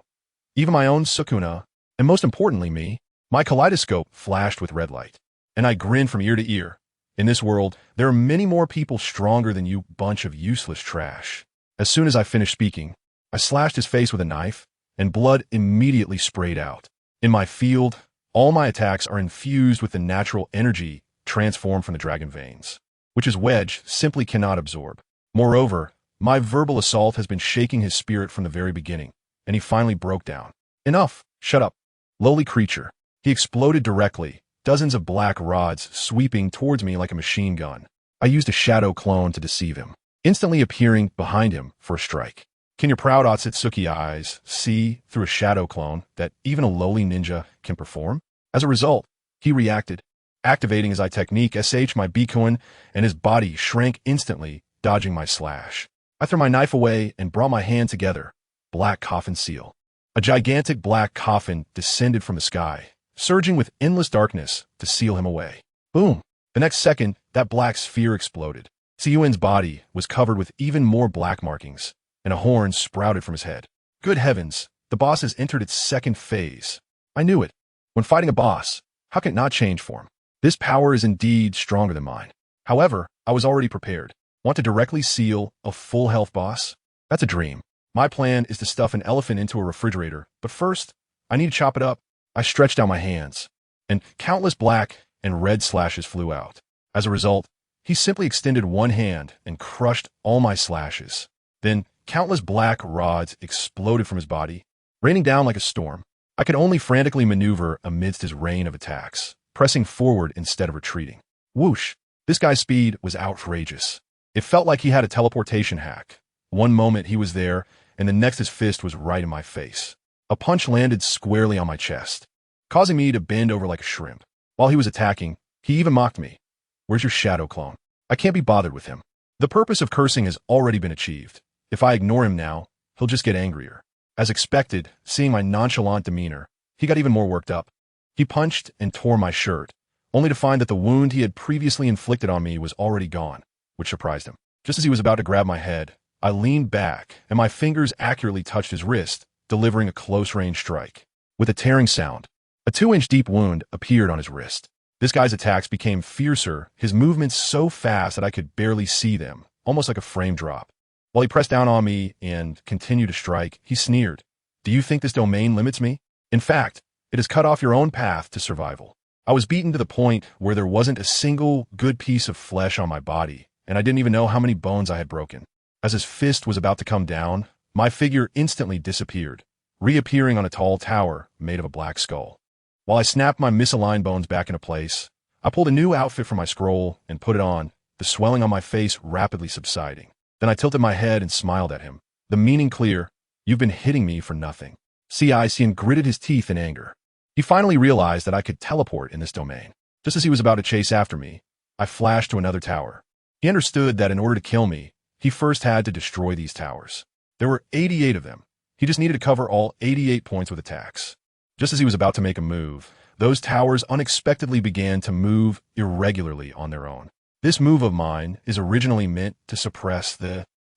Even my own Sukuna, and most importantly me, my kaleidoscope flashed with red light, and I grinned from ear to ear. In this world, there are many more people stronger than you bunch of useless trash. As soon as I finished speaking, I slashed his face with a knife, and blood immediately sprayed out. In my field, all my attacks are infused with the natural energy transformed from the dragon veins, which his wedge simply cannot absorb. Moreover, my verbal assault has been shaking his spirit from the very beginning, and he finally broke down. Enough! Shut up! Lowly creature. He exploded directly, dozens of black rods sweeping towards me like a machine gun. I used a shadow clone to deceive him, instantly appearing behind him for a strike. Can your proud Otsutsuki eyes see through a shadow clone that even a lowly ninja can perform? As a result, he reacted, activating his eye technique SH my Bikuin, and his body shrank instantly, dodging my slash. I threw my knife away and brought my hand together. Black coffin seal. A gigantic black coffin descended from the sky, surging with endless darkness to seal him away. Boom! The next second, that black sphere exploded. Tsiyuen's body was covered with even more black markings, and a horn sprouted from his head. Good heavens, the boss has entered its second phase. I knew it. When fighting a boss, how can it not change form? This power is indeed stronger than mine. However, I was already prepared. Want to directly seal a full health boss? That's a dream. My plan is to stuff an elephant into a refrigerator, but first, I need to chop it up. I stretched out my hands, and countless black and red slashes flew out. As a result, he simply extended one hand and crushed all my slashes. Then, countless black rods exploded from his body, raining down like a storm. I could only frantically maneuver amidst his rain of attacks, pressing forward instead of retreating. Whoosh! This guy's speed was outrageous. It felt like he had a teleportation hack. One moment he was there, and the next his fist was right in my face. A punch landed squarely on my chest, causing me to bend over like a shrimp. While he was attacking, he even mocked me. Where's your shadow clone? I can't be bothered with him. The purpose of cursing has already been achieved. If I ignore him now, he'll just get angrier. As expected, seeing my nonchalant demeanor, he got even more worked up. He punched and tore my shirt, only to find that the wound he had previously inflicted on me was already gone, which surprised him. Just as he was about to grab my head, I leaned back, and my fingers accurately touched his wrist, delivering a close-range strike. With a tearing sound, a 2-inch deep wound appeared on his wrist. This guy's attacks became fiercer, his movements so fast that I could barely see them, almost like a frame drop. While he pressed down on me and continued to strike, he sneered, "Do you think this domain limits me? In fact, it has cut off your own path to survival." I was beaten to the point where there wasn't a single good piece of flesh on my body, and I didn't even know how many bones I had broken. As his fist was about to come down, my figure instantly disappeared, reappearing on a tall tower made of a black skull. While I snapped my misaligned bones back into place, I pulled a new outfit from my scroll and put it on, the swelling on my face rapidly subsiding. Then I tilted my head and smiled at him, the meaning clear. "You've been hitting me for nothing." Cian gritted his teeth in anger. He finally realized that I could teleport in this domain. Just as he was about to chase after me, I flashed to another tower. He understood that in order to kill me, he first had to destroy these towers. There were 88 of them. He just needed to cover all 88 points with attacks. Just as he was about to make a move, those towers unexpectedly began to move irregularly on their own. This move of mine is originally meant to suppress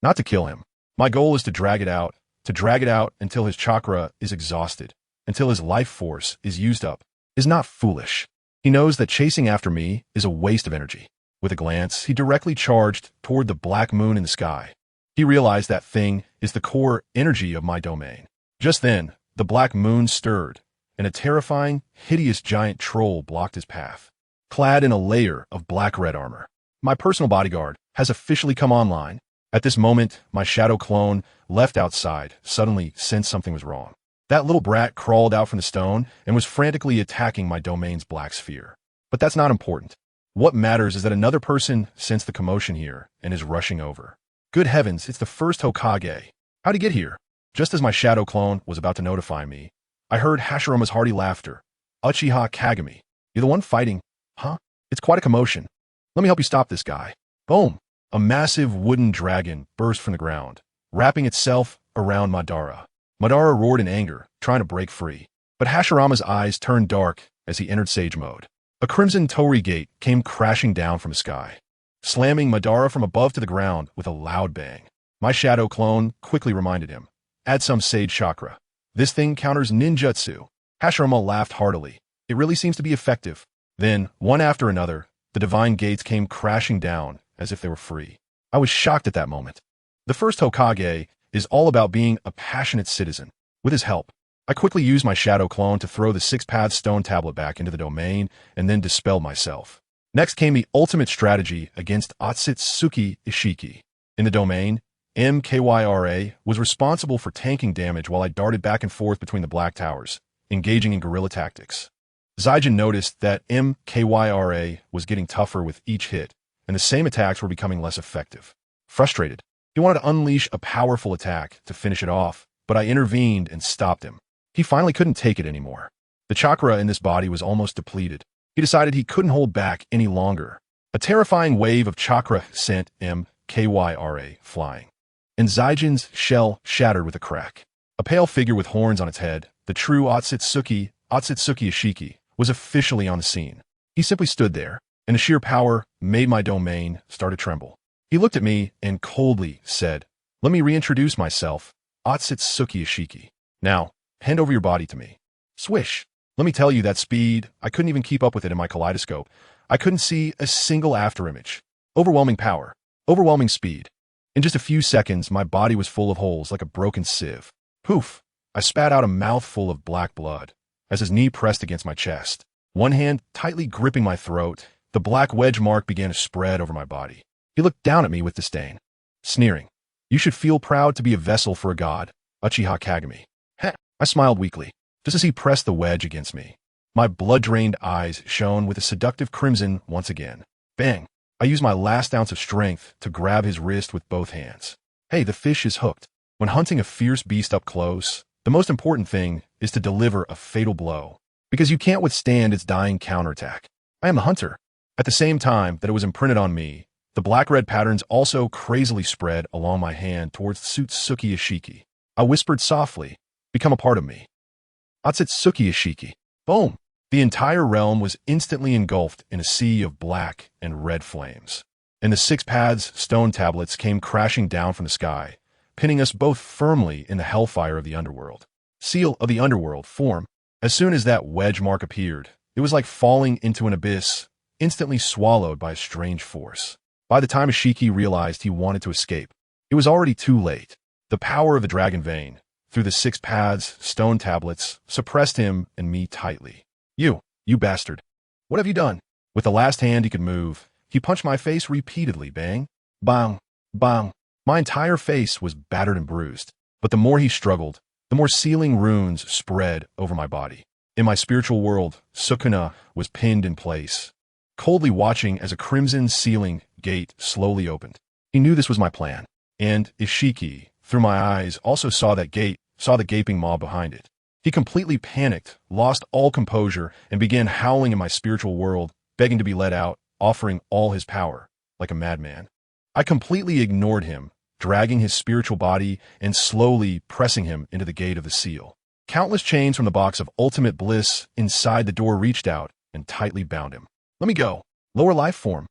not to kill him. My goal is to drag it out until his chakra is exhausted, until his life force is used up. Is not foolish. He knows that chasing after me is a waste of energy. With a glance, he directly charged toward the black moon in the sky. He realized that thing is the core energy of my domain. Just then, the black moon stirred, and a terrifying, hideous giant troll blocked his path, clad in a layer of black-red armor. My personal bodyguard has officially come online. At this moment, my shadow clone, left outside, suddenly sensed something was wrong. That little brat crawled out from the stone and was frantically attacking my domain's black sphere. But that's not important. What matters is that another person sensed the commotion here and is rushing over. Good heavens, it's the first Hokage. How'd he get here? Just as my shadow clone was about to notify me, I heard Hashiroma's hearty laughter. "Uchiha Kagami, you're the one fighting, huh? It's quite a commotion. Let me help you stop this guy." Boom! A massive wooden dragon burst from the ground, wrapping itself around Madara. Madara roared in anger, trying to break free. But Hashirama's eyes turned dark as he entered Sage Mode. A crimson torii gate came crashing down from the sky, slamming Madara from above to the ground with a loud bang. My shadow clone quickly reminded him, "Add some Sage Chakra. This thing counters ninjutsu." Hashirama laughed heartily. "It really seems to be effective." Then, one after another, the divine gates came crashing down as if they were free. I was shocked at that moment. The first Hokage is all about being a passionate citizen. With his help, I quickly used my shadow clone to throw the six-path stone tablet back into the domain and then dispel myself. Next came the ultimate strategy against Otsutsuki Ishiki. In the domain, MKYRA was responsible for tanking damage while I darted back and forth between the black towers, engaging in guerrilla tactics. Zaijin noticed that MKYRA was getting tougher with each hit, and the same attacks were becoming less effective. Frustrated, he wanted to unleash a powerful attack to finish it off, but I intervened and stopped him. He finally couldn't take it anymore. The chakra in this body was almost depleted. He decided he couldn't hold back any longer. A terrifying wave of chakra sent MKYRA flying, and Zaijin's shell shattered with a crack. A pale figure with horns on its head, the true Otsutsuki Ishiki, was officially on the scene. He simply stood there, and the sheer power made my domain start to tremble. He looked at me and coldly said, "Let me reintroduce myself, Otsutsuki Ishiki. Now, hand over your body to me." Swish! Let me tell you, that speed, I couldn't even keep up with it in my kaleidoscope. I couldn't see a single afterimage. Overwhelming power. Overwhelming speed. In just a few seconds, my body was full of holes like a broken sieve. Poof! I spat out a mouthful of black blood as his knee pressed against my chest. One hand tightly gripping my throat, the black wedge mark began to spread over my body. He looked down at me with disdain, sneering, "You should feel proud to be a vessel for a god, Uchiha Kagami." Heh! I smiled weakly, just as he pressed the wedge against me. My blood-drained eyes shone with a seductive crimson once again. Bang! I used my last ounce of strength to grab his wrist with both hands. Hey, the fish is hooked. When hunting a fierce beast up close, the most important thing is to deliver a fatal blow, because you can't withstand its dying counterattack. I am a hunter. At the same time that it was imprinted on me, the black-red patterns also crazily spread along my hand towards Otsutsuki Ishiki. I whispered softly, "Become a part of me." Otsutsuki Ishiki. Boom! The entire realm was instantly engulfed in a sea of black and red flames, and the six paths stone tablets came crashing down from the sky, pinning us both firmly in the hellfire of the underworld. Seal of the underworld form. As soon as that wedge mark appeared, it was like falling into an abyss, instantly swallowed by a strange force. By the time Ishiki realized he wanted to escape, It was already too late. The power of the dragon vein, through the 6 paths, stone tablets, suppressed him and me tightly. You bastard. What have you done? With the last hand he could move, he punched my face repeatedly, bang, bang, bang. My entire face was battered and bruised, but the more he struggled, the more sealing runes spread over my body. In my spiritual world, Sukuna was pinned in place, coldly watching as a crimson sealing gate slowly opened. He knew this was my plan, and Ishiki, through my eyes, also saw that gate, saw the gaping maw behind it. He completely panicked, lost all composure, and began howling in my spiritual world, begging to be let out, offering all his power, like a madman. I completely ignored him, dragging his spiritual body and slowly pressing him into the gate of the seal. Countless chains from the box of ultimate bliss inside the door reached out and tightly bound him. Let me go. Lower life form.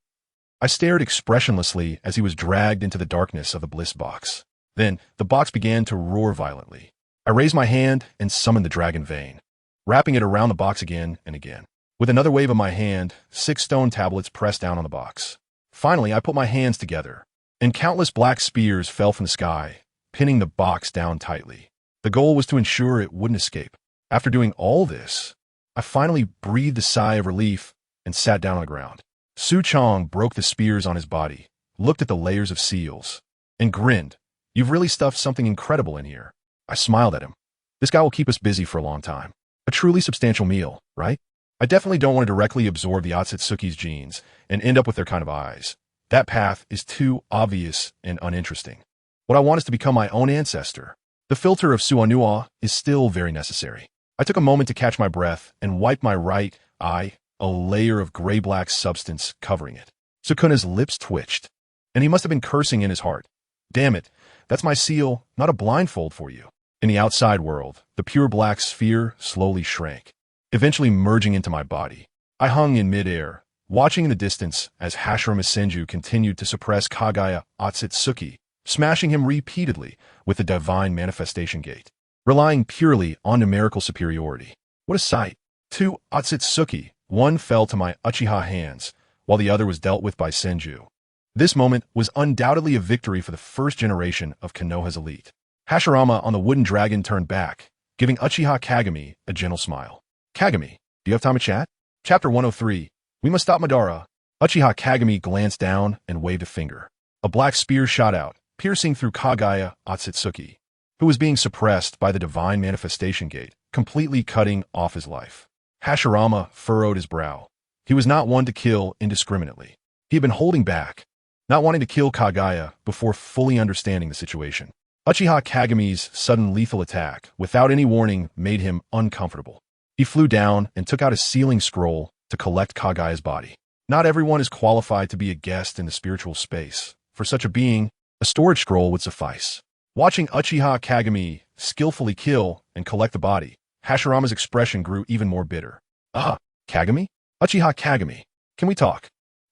I stared expressionlessly as he was dragged into the darkness of the bliss box. Then the box began to roar violently. I raised my hand and summoned the dragon vein, wrapping it around the box again and again. With another wave of my hand, 6 stone tablets pressed down on the box. Finally, I put my hands together, and countless black spears fell from the sky, pinning the box down tightly. The goal was to ensure it wouldn't escape. After doing all this, I finally breathed a sigh of relief and sat down on the ground. Su Chong broke the spears on his body, looked at the layers of seals, and grinned. You've really stuffed something incredible in here. I smiled at him. This guy will keep us busy for a long time. A truly substantial meal, right? I definitely don't want to directly absorb the Otsutsuki's genes and end up with their kind of eyes. That path is too obvious and uninteresting. What I want is to become my own ancestor. The filter of Suanua is still very necessary. I took a moment to catch my breath and wiped my right eye, a layer of gray-black substance covering it. Sukuna's lips twitched, and he must have been cursing in his heart. Damn it, that's my seal, not a blindfold for you. In the outside world, the pure black sphere slowly shrank, eventually merging into my body. I hung in midair, watching in the distance as Hashirama Senju continued to suppress Kagaya Otsutsuki, smashing him repeatedly with the divine manifestation gate, relying purely on numerical superiority. What a sight! 2 Otsutsuki, one fell to my Uchiha hands, while the other was dealt with by Senju. This moment was undoubtedly a victory for the first generation of Konoha's elite. Hashirama on the wooden dragon turned back, giving Uchiha Kagami a gentle smile. Kagami, do you have time to chat? Chapter 103, We Must Stop Madara. Uchiha Kagami glanced down and waved a finger. A black spear shot out, piercing through Kagaya Otsutsuki, who was being suppressed by the divine manifestation gate, completely cutting off his life. Hashirama furrowed his brow. He was not one to kill indiscriminately. He had been holding back, not wanting to kill Kagaya before fully understanding the situation. Uchiha Kagami's sudden lethal attack, without any warning, made him uncomfortable. He flew down and took out a sealing scroll to collect Kagaya's body. Not everyone is qualified to be a guest in the spiritual space. For such a being, a storage scroll would suffice. Watching Uchiha Kagami skillfully kill and collect the body, Hashirama's expression grew even more bitter. Ah, Kagami? Uchiha Kagami, can we talk?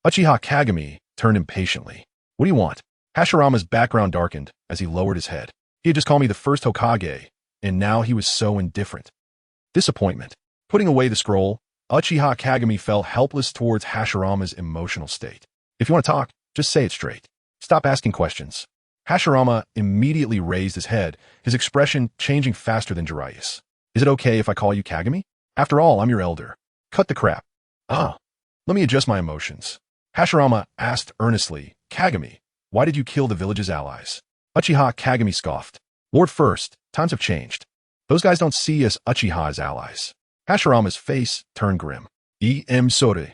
Uchiha Kagami turned impatiently. What do you want? Hashirama's background darkened as he lowered his head. He had just called me the first Hokage, and now he was so indifferent. Disappointment. Putting away the scroll, Uchiha Kagami fell helpless towards Hashirama's emotional state. If you want to talk, just say it straight. Stop asking questions. Hashirama immediately raised his head, his expression changing faster than Jiraiya's. Is it okay if I call you Kagami? After all, I'm your elder. Cut the crap. Ah, let me adjust my emotions. Hashirama asked earnestly, Kagami, why did you kill the village's allies? Uchiha Kagami scoffed. Lord First, times have changed. Those guys don't see us Uchiha as allies. Hashirama's face turned grim. Sore.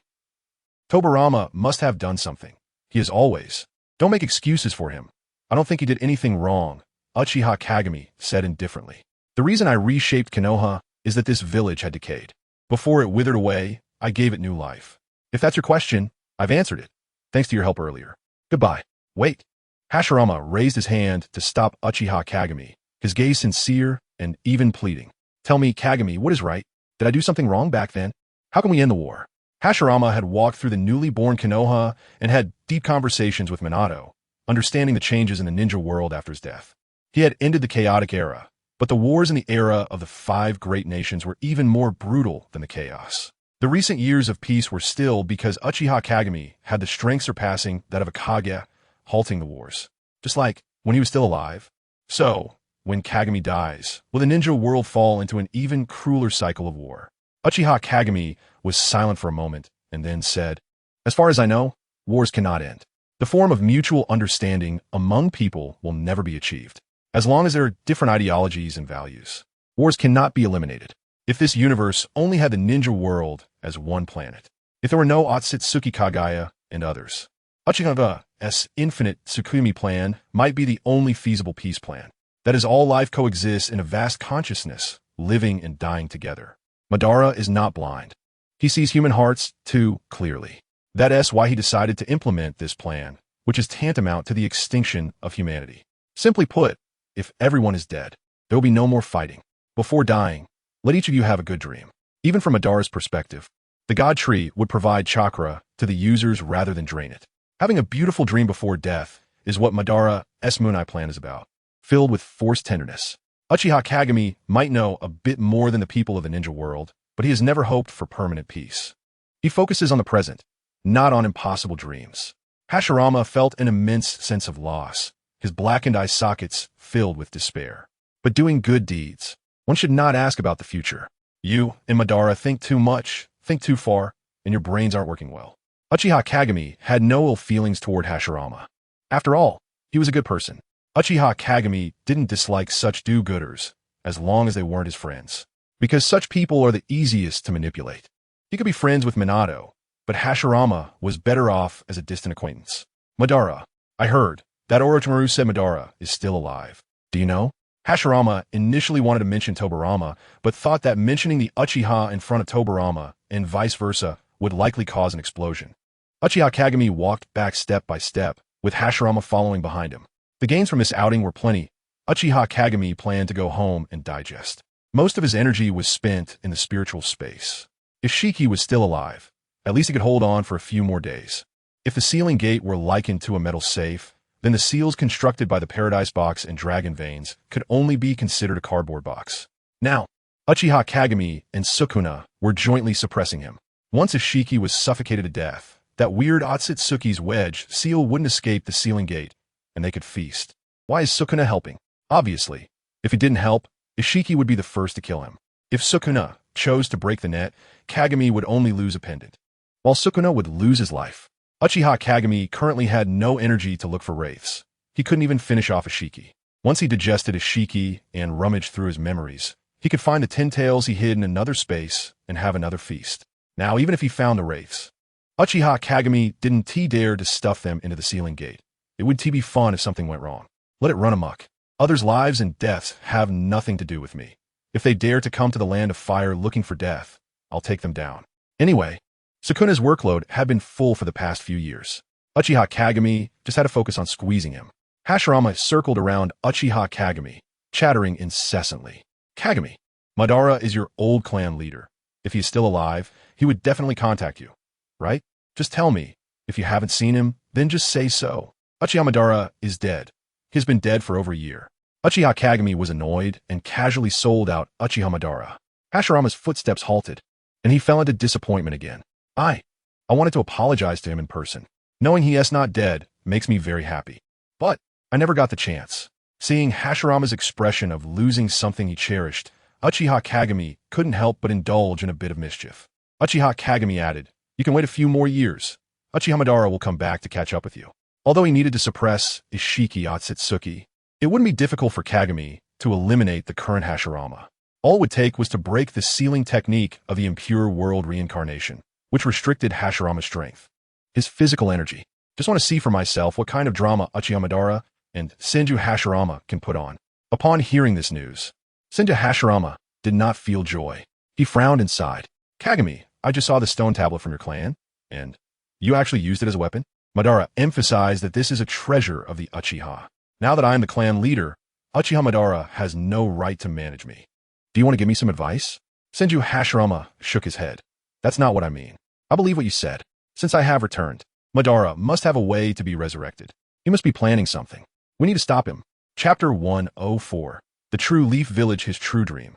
Tobarama must have done something. He is always. Don't make excuses for him. I don't think he did anything wrong, Uchiha Kagami said indifferently. The reason I reshaped Konoha is that this village had decayed. Before it withered away, I gave it new life. If that's your question, I've answered it. Thanks to your help earlier. Goodbye. Wait. Hashirama raised his hand to stop Uchiha Kagami, his gaze sincere and even pleading. Tell me, Kagami, what is right? Did I do something wrong back then? How can we end the war? Hashirama had walked through the newly born Konoha and had deep conversations with Minato, understanding the changes in the ninja world after his death. He had ended the chaotic era, but the wars in the era of the 5 great nations were even more brutal than the chaos. The recent years of peace were still because Uchiha Kagami had the strength surpassing that of a Kage, halting the wars. Just like when when he was still alive. So, when Kagami dies, will the ninja world fall into an even crueler cycle of war? Uchiha Kagami was silent for a moment and then said, "As far as I know, wars cannot end. The form of mutual understanding among people will never be achieved. As long as there are different ideologies and values, wars cannot be eliminated. If this universe only had the ninja world as one planet, if there were no Otsutsuki Kagaya and others, Uchiha's infinite Tsukumi plan might be the only feasible peace plan. That is, all life coexists in a vast consciousness, living and dying together. Madara is not blind. He sees human hearts too clearly. That's why he decided to implement this plan, which is tantamount to the extinction of humanity. Simply put, if everyone is dead, there will be no more fighting. Before dying, let each of you have a good dream." Even from Madara's perspective, the God Tree would provide chakra to the users rather than drain it. Having a beautiful dream before death is what Madara's me.I plan is about, filled with forced tenderness. Uchiha Kagami might know a bit more than the people of the ninja world, but he has never hoped for permanent peace. He focuses on the present, not on impossible dreams. Hashirama felt an immense sense of loss, his blackened eye sockets filled with despair. But doing good deeds, one should not ask about the future. You and Madara think too much, think too far, and your brains aren't working well. Uchiha Kagami had no ill feelings toward Hashirama. After all, he was a good person. Uchiha Kagami didn't dislike such do-gooders, as long as they weren't his friends, because such people are the easiest to manipulate. He could be friends with Minato, but Hashirama was better off as a distant acquaintance. "Madara, I heard that Orochimaru said Madara is still alive. Do you know?" Hashirama initially wanted to mention Tobirama, but thought that mentioning the Uchiha in front of Tobirama and vice versa would likely cause an explosion. Uchiha Kagami walked back step by step, with Hashirama following behind him. The gains from this outing were plenty. Uchiha Kagami planned to go home and digest. Most of his energy was spent in the spiritual space. If Shiki was still alive, at least he could hold on for a few more days. If the sealing gate were likened to a metal safe, then the seals constructed by the Paradise Box and Dragon Veins could only be considered a cardboard box. Now, Uchiha Kagami and Sukuna were jointly suppressing him. Once if Shiki was suffocated to death, that weird Otsutsuki's wedge seal wouldn't escape the sealing gate, and they could feast. Why is Sukuna helping? Obviously, if he didn't help, Ishiki would be the first to kill him. If Sukuna chose to break the net, Kagami would only lose a pendant, while Sukuna would lose his life. Uchiha Kagami currently had no energy to look for wraiths. He couldn't even finish off Ishiki. Once he digested Ishiki and rummaged through his memories, he could find the 10 tails he hid in another space and have another feast. Now, even if he found the wraiths, Uchiha Kagami didn't dare to stuff them into the sealing gate. It would be fun if something went wrong. Let it run amok. Others' lives and deaths have nothing to do with me. If they dare to come to the land of fire looking for death, I'll take them down. Anyway, Sukuna's workload had been full for the past few years. Uchiha Kagami just had to focus on squeezing him. Hashirama circled around Uchiha Kagami, chattering incessantly. "Kagami, Madara is your old clan leader. If he is still alive, he would definitely contact you, right? Just tell me. If you haven't seen him, then just say so. Uchiha Madara is dead. He's been dead for over a year." Uchiha Kagami was annoyed and casually sold out Uchiha Madara. Hashirama's footsteps halted, and he fell into disappointment again. I wanted to apologize to him in person. Knowing he is not dead makes me very happy. But I never got the chance. Seeing Hashirama's expression of losing something he cherished, Uchiha Kagami couldn't help but indulge in a bit of mischief. Uchiha Kagami added, "You can wait a few more years. Uchiha Madara will come back to catch up with you." Although he needed to suppress Ishiki Otsutsuki, it wouldn't be difficult for Kagami to eliminate the current Hashirama. All it would take was to break the sealing technique of the impure world reincarnation, which restricted Hashirama's strength, his physical energy. Just want to see for myself what kind of drama Uchiha Madara and Senju Hashirama can put on. Upon hearing this news, Senju Hashirama did not feel joy. He frowned and sighed. "Kagami, I just saw the stone tablet from your clan, and you actually used it as a weapon?" Madara emphasized that this is a treasure of the Uchiha. "Now that I am the clan leader, Uchiha Madara has no right to manage me. Do you want to give me some advice?" Senju Hashirama shook his head. "That's not what I mean. I believe what you said. Since I have returned, Madara must have a way to be resurrected. He must be planning something. We need to stop him." Chapter 104. The True Leaf Village, His True Dream.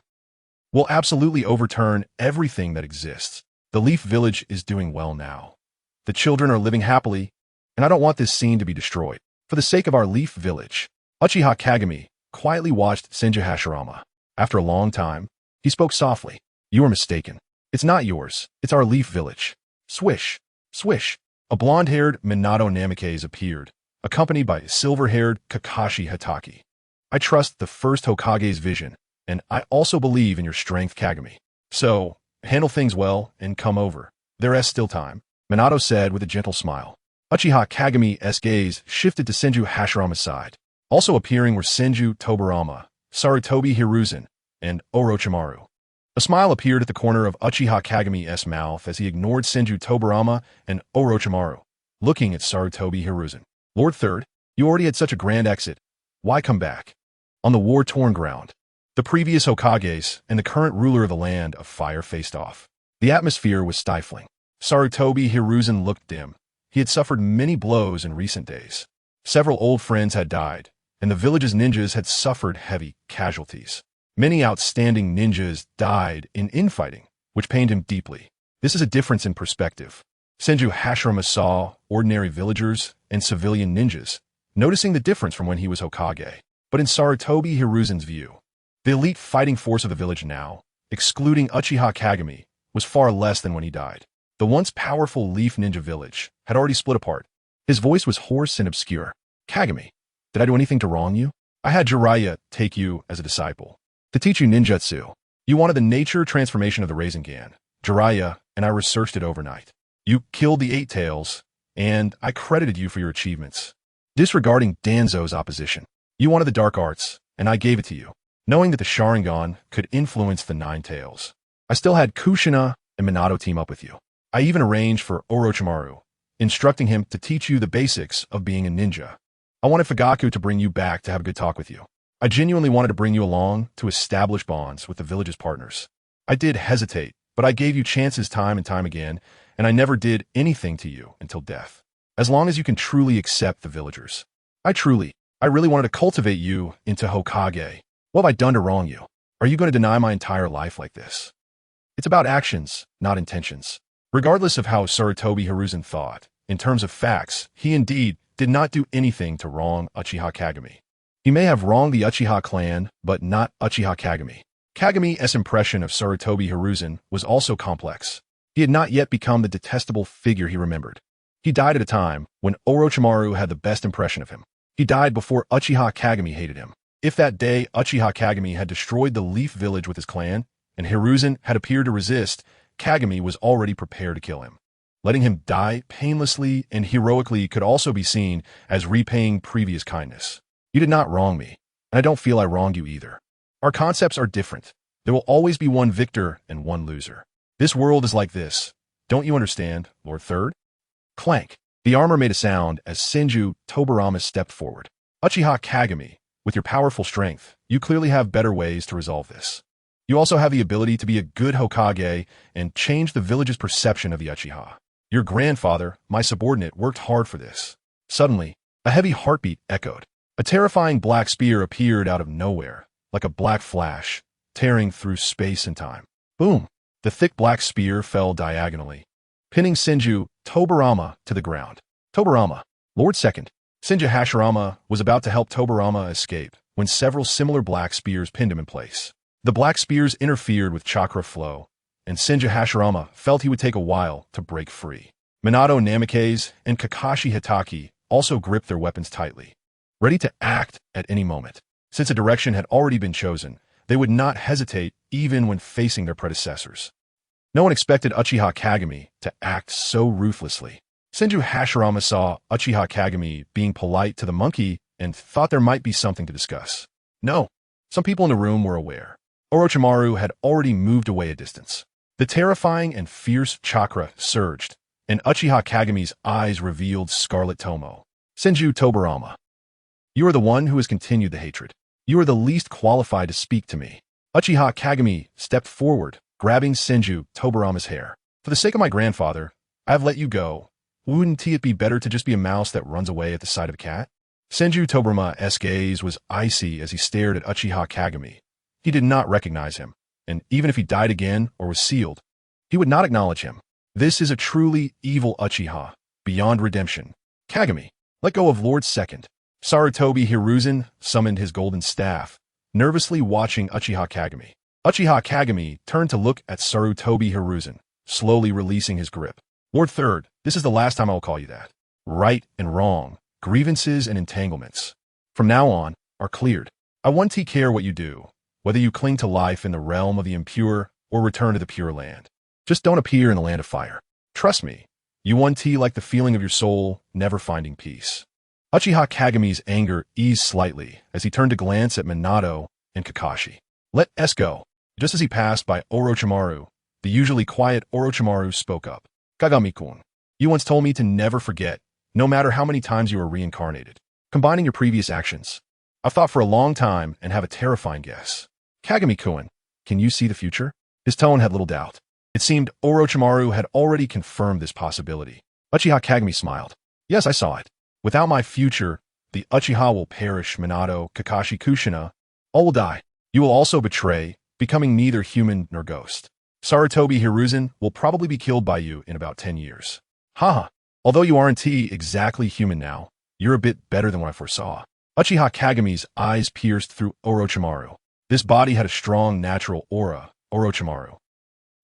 Will absolutely overturn everything that exists. The Leaf Village is doing well now. The children are living happily, and I don't want this scene to be destroyed. For the sake of our Leaf Village, Uchiha Kagami quietly watched Senju Hashirama. After a long time, he spoke softly. You are mistaken. It's not yours. It's our Leaf Village. Swish. Swish. A blonde-haired Minato Namikaze appeared, accompanied by silver-haired Kakashi Hatake. I trust the first Hokage's vision, and I also believe in your strength, Kagami. So, handle things well and come over. There is still time, Minato said with a gentle smile. Uchiha Kagami's gaze shifted to Senju Hashirama's side. Also appearing were Senju Tobarama, Sarutobi Hiruzen, and Orochimaru. A smile appeared at the corner of Uchiha Kagami's mouth as he ignored Senju Tobarama and Orochimaru, looking at Sarutobi Hiruzen. Lord Third, you already had such a grand exit. Why come back? On the war-torn ground, the previous Hokages and the current ruler of the Land of Fire faced off. The atmosphere was stifling. Sarutobi Hiruzen looked dim. He had suffered many blows in recent days. Several old friends had died, and the village's ninjas had suffered heavy casualties. Many outstanding ninjas died in infighting, which pained him deeply. This is a difference in perspective. Senju Hashirama saw ordinary villagers and civilian ninjas, noticing the difference from when he was Hokage. But in Sarutobi Hiruzen's view, the elite fighting force of the village now, excluding Uchiha Kagami, was far less than when he died. The once powerful Leaf Ninja village had already split apart. His voice was hoarse and obscure. Kagami, did I do anything to wrong you? I had Jiraiya take you as a disciple to teach you ninjutsu. You wanted the nature transformation of the Rasengan, Jiraiya, and I researched it overnight. You killed the Eight Tails, and I credited you for your achievements. Disregarding Danzo's opposition, you wanted the dark arts, and I gave it to you, knowing that the Sharingan could influence the Nine Tails. I still had Kushina and Minato team up with you. I even arranged for Orochimaru, instructing him to teach you the basics of being a ninja. I wanted Fugaku to bring you back to have a good talk with you. I genuinely wanted to bring you along to establish bonds with the village's partners. I did hesitate, but I gave you chances time and time again, and I never did anything to you until death. As long as you can truly accept the villagers. I really wanted to cultivate you into Hokage. What have I done to wrong you? Are you going to deny my entire life like this? It's about actions, not intentions. Regardless of how Sarutobi Hiruzen thought, in terms of facts, he indeed did not do anything to wrong Uchiha Kagami. He may have wronged the Uchiha clan, but not Uchiha Kagami. Kagami's impression of Sarutobi Hiruzen was also complex. He had not yet become the detestable figure he remembered. He died at a time when Orochimaru had the best impression of him. He died before Uchiha Kagami hated him. If that day Uchiha Kagami had destroyed the Leaf Village with his clan, and Hiruzen had appeared to resist, Kagami was already prepared to kill him. Letting him die painlessly and heroically could also be seen as repaying previous kindness. You did not wrong me, and I don't feel I wronged you either. Our concepts are different. There will always be one victor and one loser. This world is like this. Don't you understand, Lord Third? Clank. The armor made a sound as Senju Tobarama stepped forward. Uchiha Kagami, with your powerful strength, you clearly have better ways to resolve this. You also have the ability to be a good Hokage and change the village's perception of the Uchiha. Your grandfather, my subordinate, worked hard for this. Suddenly, a heavy heartbeat echoed. A terrifying black spear appeared out of nowhere, like a black flash, tearing through space and time. Boom! The thick black spear fell diagonally, pinning Senju Tobarama to the ground. Tobarama, Lord Second. Senju Hashirama was about to help Tobarama escape when several similar black spears pinned him in place. The black spears interfered with chakra flow, and Senju Hashirama felt he would take a while to break free. Minato Namikaze and Kakashi Hatake also gripped their weapons tightly, ready to act at any moment. Since a direction had already been chosen, they would not hesitate even when facing their predecessors. No one expected Uchiha Kagami to act so ruthlessly. Senju Hashirama saw Uchiha Kagami being polite to the monkey and thought there might be something to discuss. No, some people in the room were aware. Orochimaru had already moved away a distance. The terrifying and fierce chakra surged, and Uchiha Kagami's eyes revealed Scarlet Tomo. Senju Tobarama. You are the one who has continued the hatred. You are the least qualified to speak to me. Uchiha Kagami stepped forward, grabbing Senju Tobarama's hair. For the sake of my grandfather, I have let you go. Wouldn't it be better to just be a mouse that runs away at the sight of a cat? Senju Tobarama's gaze was icy as he stared at Uchiha Kagami. He did not recognize him, and even if he died again or was sealed, he would not acknowledge him. This is a truly evil Uchiha, beyond redemption. Kagami, let go of Lord Second. Sarutobi Hiruzen summoned his golden staff, nervously watching Uchiha Kagami. Uchiha Kagami turned to look at Sarutobi Hiruzen, slowly releasing his grip. Ward 3rd, this is the last time I will call you that. Right and wrong, grievances and entanglements, from now on, are cleared. I won't care what you do, whether you cling to life in the realm of the impure or return to the pure land. Just don't appear in the land of fire. Trust me, you won't like the feeling of your soul never finding peace. Uchiha Kagami's anger eased slightly as he turned to glance at Minato and Kakashi. Let us go. Just as he passed by Orochimaru, the usually quiet Orochimaru spoke up. Kagami-kun, you once told me to never forget, no matter how many times you were reincarnated. Combining your previous actions, I've thought for a long time and have a terrifying guess. Kagami-kun, can you see the future? His tone had little doubt. It seemed Orochimaru had already confirmed this possibility. Uchiha Kagami smiled. Yes, I saw it. Without my future, the Uchiha will perish. Minato, Kakashi, Kushina, all will die. You will also betray, becoming neither human nor ghost. Sarutobi Hiruzen will probably be killed by you in about 10 years. Haha. Although you aren't exactly human now, you're a bit better than what I foresaw. Uchiha Kagami's eyes pierced through Orochimaru. This body had a strong natural aura. Orochimaru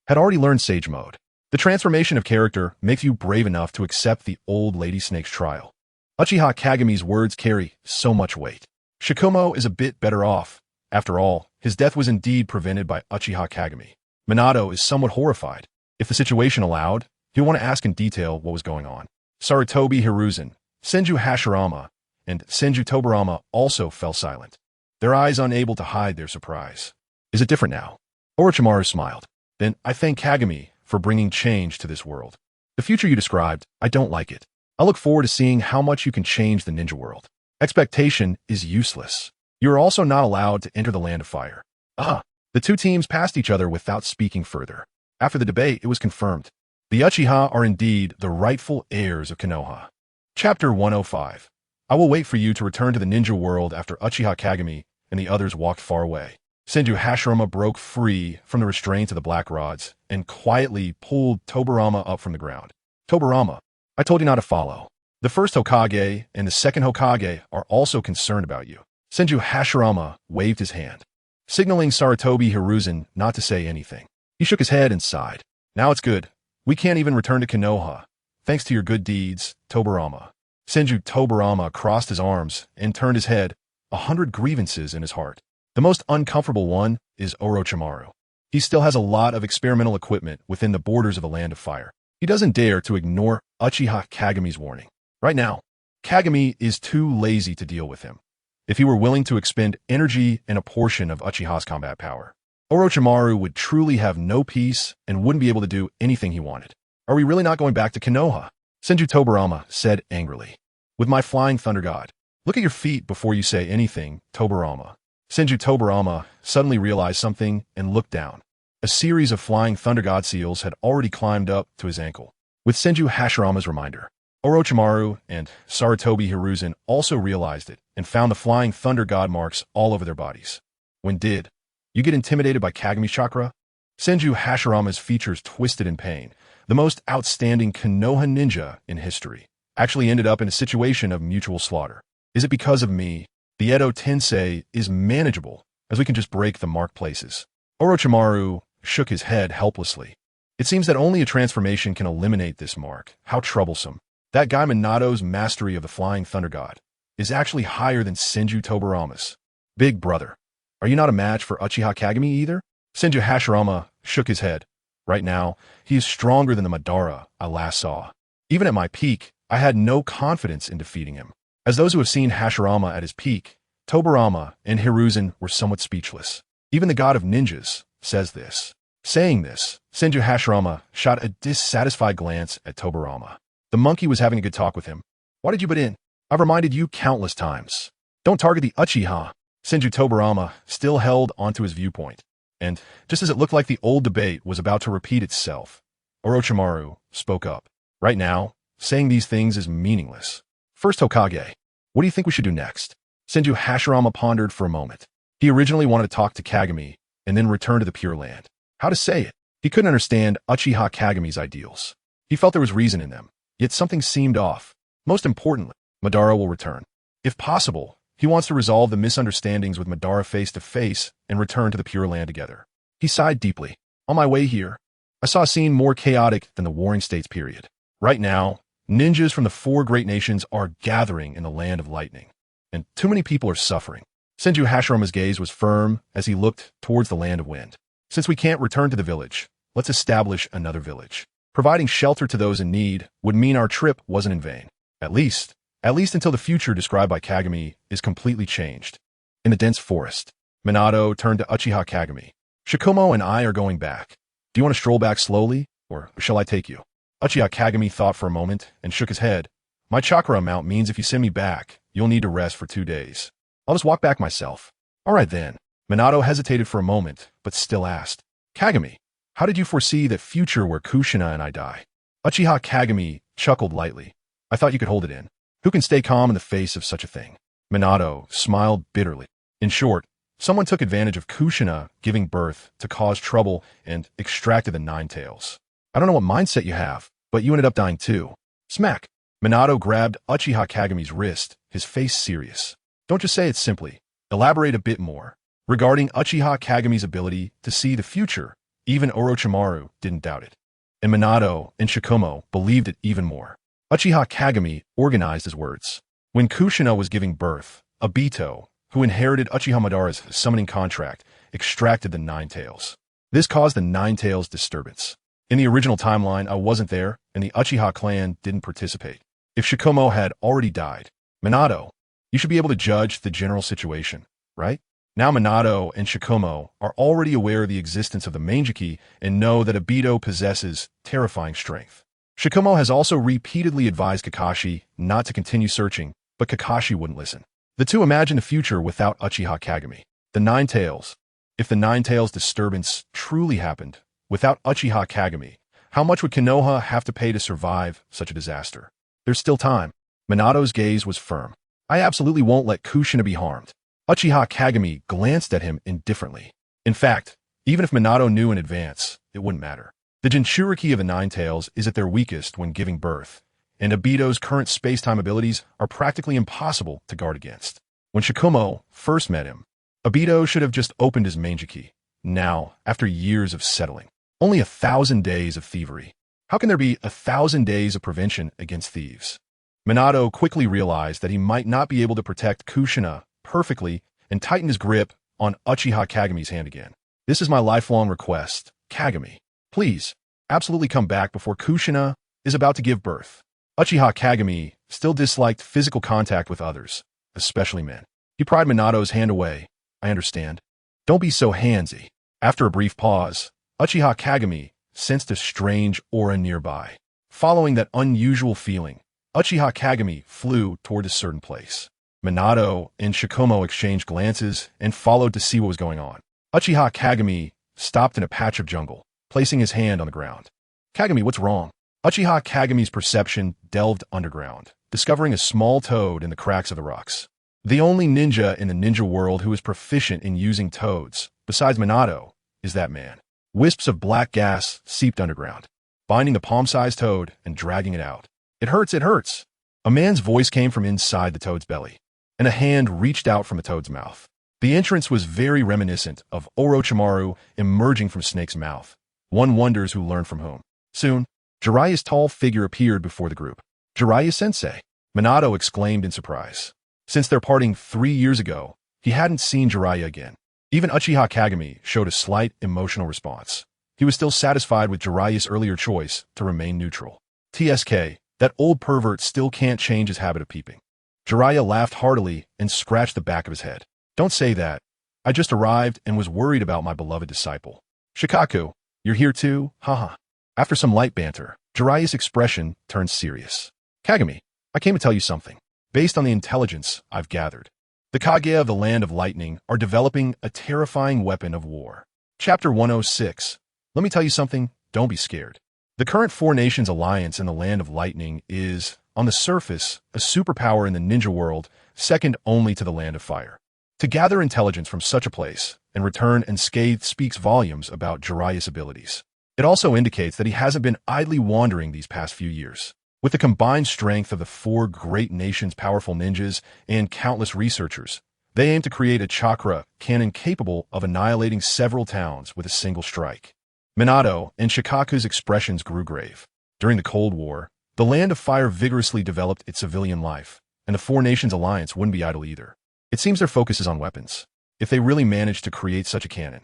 had already learned Sage Mode. The transformation of character makes you brave enough to accept the old Lady Snake's trial. Uchiha Kagami's words carry so much weight. Shikumo is a bit better off. After all, his death was indeed prevented by Uchiha Kagami. Minato is somewhat horrified. If the situation allowed, he'll want to ask in detail what was going on. Sarutobi Hiruzen, Senju Hashirama, and Senju Tobarama also fell silent, their eyes unable to hide their surprise. Is it different now? Orochimaru smiled. Then I thank Kagami for bringing change to this world. The future you described, I don't like it. I look forward to seeing how much you can change the ninja world. Expectation is useless. You are also not allowed to enter the land of fire. The two teams passed each other without speaking further. After the debate, it was confirmed. The Uchiha are indeed the rightful heirs of Konoha. Chapter 105. I will wait for you to return to the ninja world after Uchiha Kagami and the others walked far away. Senju Hashirama broke free from the restraints of the black rods and quietly pulled Tobarama up from the ground. Tobarama, I told you not to follow. The first Hokage and the second Hokage are also concerned about you. Senju Hashirama waved his hand, signaling Sarutobi Hiruzen not to say anything. He shook his head and sighed. Now it's good. We can't even return to Konoha, thanks to your good deeds, Tobarama. Senju Tobarama crossed his arms and turned his head, 100 grievances in his heart. The most uncomfortable one is Orochimaru. He still has a lot of experimental equipment within the borders of the Land of Fire. He doesn't dare to ignore Uchiha Kagami's warning. Right now, Kagami is too lazy to deal with him. If he were willing to expend energy and a portion of Uchiha's combat power, Orochimaru would truly have no peace and wouldn't be able to do anything he wanted. Are we really not going back to Konoha? Senju Tobarama said angrily. With my flying thunder god, look at your feet before you say anything, Tobarama. Senju Tobarama suddenly realized something and looked down. A series of flying thunder god seals had already climbed up to his ankle. With Senju Hashirama's reminder, Orochimaru and Sarutobi Hiruzen also realized it and found the flying thunder god marks all over their bodies. When did you get intimidated by Kagami's chakra? Senju Hashirama's features twisted in pain. The most outstanding Konoha ninja in history actually ended up in a situation of mutual slaughter. Is it because of me? The Edo Tensei is manageable, as we can just break the mark places. Orochimaru shook his head helplessly. It seems that only a transformation can eliminate this mark. How troublesome. That guy Minato's mastery of the Flying Thunder God is actually higher than Senju Tobarama's. Big brother, are you not a match for Uchiha Kagami either? Senju Hashirama shook his head. Right now, he is stronger than the Madara I last saw. Even at my peak, I had no confidence in defeating him. As those who have seen Hashirama at his peak, Tobarama and Hiruzen were somewhat speechless. Even the god of ninjas says this. Saying this, Senju Hashirama shot a dissatisfied glance at Tobarama. The monkey was having a good talk with him. Why did you butt in? I've reminded you countless times. Don't target the Uchiha. Senju Tobarama still held onto his viewpoint. And just as it looked like the old debate was about to repeat itself, Orochimaru spoke up. Right now, saying these things is meaningless. First Hokage, what do you think we should do next? Senju Hashirama pondered for a moment. He originally wanted to talk to Kagami and then return to the Pure Land. How to say it? He couldn't understand Uchiha Kagami's ideals. He felt there was reason in them, yet something seemed off. Most importantly, Madara will return. If possible, he wants to resolve the misunderstandings with Madara face to face and return to the Pure Land together. He sighed deeply. On my way here, I saw a scene more chaotic than the Warring States period. Right now, ninjas from the 4 great nations are gathering in the Land of Lightning, and too many people are suffering. Senju Hashiroma's gaze was firm as he looked towards the Land of Wind. Since we can't return to the village, let's establish another village. Providing shelter to those in need would mean our trip wasn't in vain. At least until the future described by Kagami is completely changed. In the dense forest, Minato turned to Uchiha Kagami. Shikumo and I are going back. Do you want to stroll back slowly, or shall I take you? Uchiha Kagami thought for a moment and shook his head. My chakra amount means if you send me back, you'll need to rest for 2 days. I'll just walk back myself. All right then. Minato hesitated for a moment, but still asked, Kagami, how did you foresee that future where Kushina and I die? Uchiha Kagami chuckled lightly. I thought you could hold it in. Who can stay calm in the face of such a thing? Minato smiled bitterly. In short, someone took advantage of Kushina giving birth to cause trouble and extracted the 9 tails. I don't know what mindset you have, but you ended up dying too. Smack. Minato grabbed Uchiha Kagami's wrist, his face serious. Don't just say it simply. Elaborate a bit more. Regarding Uchiha Kagami's ability to see the future, even Orochimaru didn't doubt it. And Minato and Shikumo believed it even more. Uchiha Kagami organized his words. When Kushina was giving birth, Obito, who inherited Uchiha Madara's summoning contract, extracted the 9 tails. This caused the 9 tails disturbance. In the original timeline, I wasn't there, and the Uchiha clan didn't participate. If Shikumo had already died, Minato, you should be able to judge the general situation, right? Now Minato and Shikumo are already aware of the existence of the Mangeki and know that Obito possesses terrifying strength. Shikumo has also repeatedly advised Kakashi not to continue searching, but Kakashi wouldn't listen. The two imagined a future without Uchiha Kagami. The 9 tails. If the 9 tails disturbance truly happened, without Uchiha Kagami, how much would Konoha have to pay to survive such a disaster? There's still time. Minato's gaze was firm. I absolutely won't let Kushina be harmed. Uchiha Kagami glanced at him indifferently. In fact, even if Minato knew in advance, it wouldn't matter. The Jinchuriki of the 9 tails is at their weakest when giving birth, and Obito's current space-time abilities are practically impossible to guard against. When Shikumo first met him, Obito should have just opened his Mangeki. Now, after years of settling, only 1,000 days of thievery. How can there be 1,000 days of prevention against thieves? Minato quickly realized that he might not be able to protect Kushina perfectly and tightened his grip on Uchiha Kagami's hand again. This is my lifelong request, Kagami. Please, absolutely come back before Kushina is about to give birth. Uchiha Kagami still disliked physical contact with others, especially men. He pried Minato's hand away. I understand. Don't be so handsy. After a brief pause, Uchiha Kagami sensed a strange aura nearby. Following that unusual feeling, Uchiha Kagami flew toward a certain place. Minato and Shikumo exchanged glances and followed to see what was going on. Uchiha Kagami stopped in a patch of jungle, placing his hand on the ground. Kagami, what's wrong? Uchiha Kagami's perception delved underground, discovering a small toad in the cracks of the rocks. The only ninja in the ninja world who is proficient in using toads, besides Minato, is that man. Wisps of black gas seeped underground, binding the palm-sized toad and dragging it out. It hurts, it hurts. A man's voice came from inside the toad's belly, and a hand reached out from the toad's mouth. The entrance was very reminiscent of Orochimaru emerging from Snake's mouth. One wonders who learned from whom. Soon, Jiraiya's tall figure appeared before the group. Jiraiya-sensei, Minato exclaimed in surprise. Since their parting 3 years ago, he hadn't seen Jiraiya again. Even Uchiha Kagami showed a slight emotional response. He was still satisfied with Jiraiya's earlier choice to remain neutral. TSK, that old pervert still can't change his habit of peeping. Jiraiya laughed heartily and scratched the back of his head. Don't say that. I just arrived and was worried about my beloved disciple. Shikaku, you're here too? Haha. After some light banter, Jiraiya's expression turned serious. Kagami, I came to tell you something. Based on the intelligence I've gathered, the Kage of the Land of Lightning are developing a terrifying weapon of war. Chapter 106. Let me tell you something, don't be scared. The current 4 nations alliance in the Land of Lightning is, on the surface, a superpower in the ninja world, second only to the Land of Fire. To gather intelligence from such a place and return unscathed speaks volumes about Jiraiya's abilities. It also indicates that he hasn't been idly wandering these past few years. With the combined strength of the four great nations' powerful ninjas and countless researchers, they aim to create a chakra cannon capable of annihilating several towns with a single strike. Minato and Shikaku's expressions grew grave. During the Cold War, the Land of Fire vigorously developed its civilian life, and the Four Nations Alliance wouldn't be idle either. It seems their focus is on weapons. If they really managed to create such a cannon,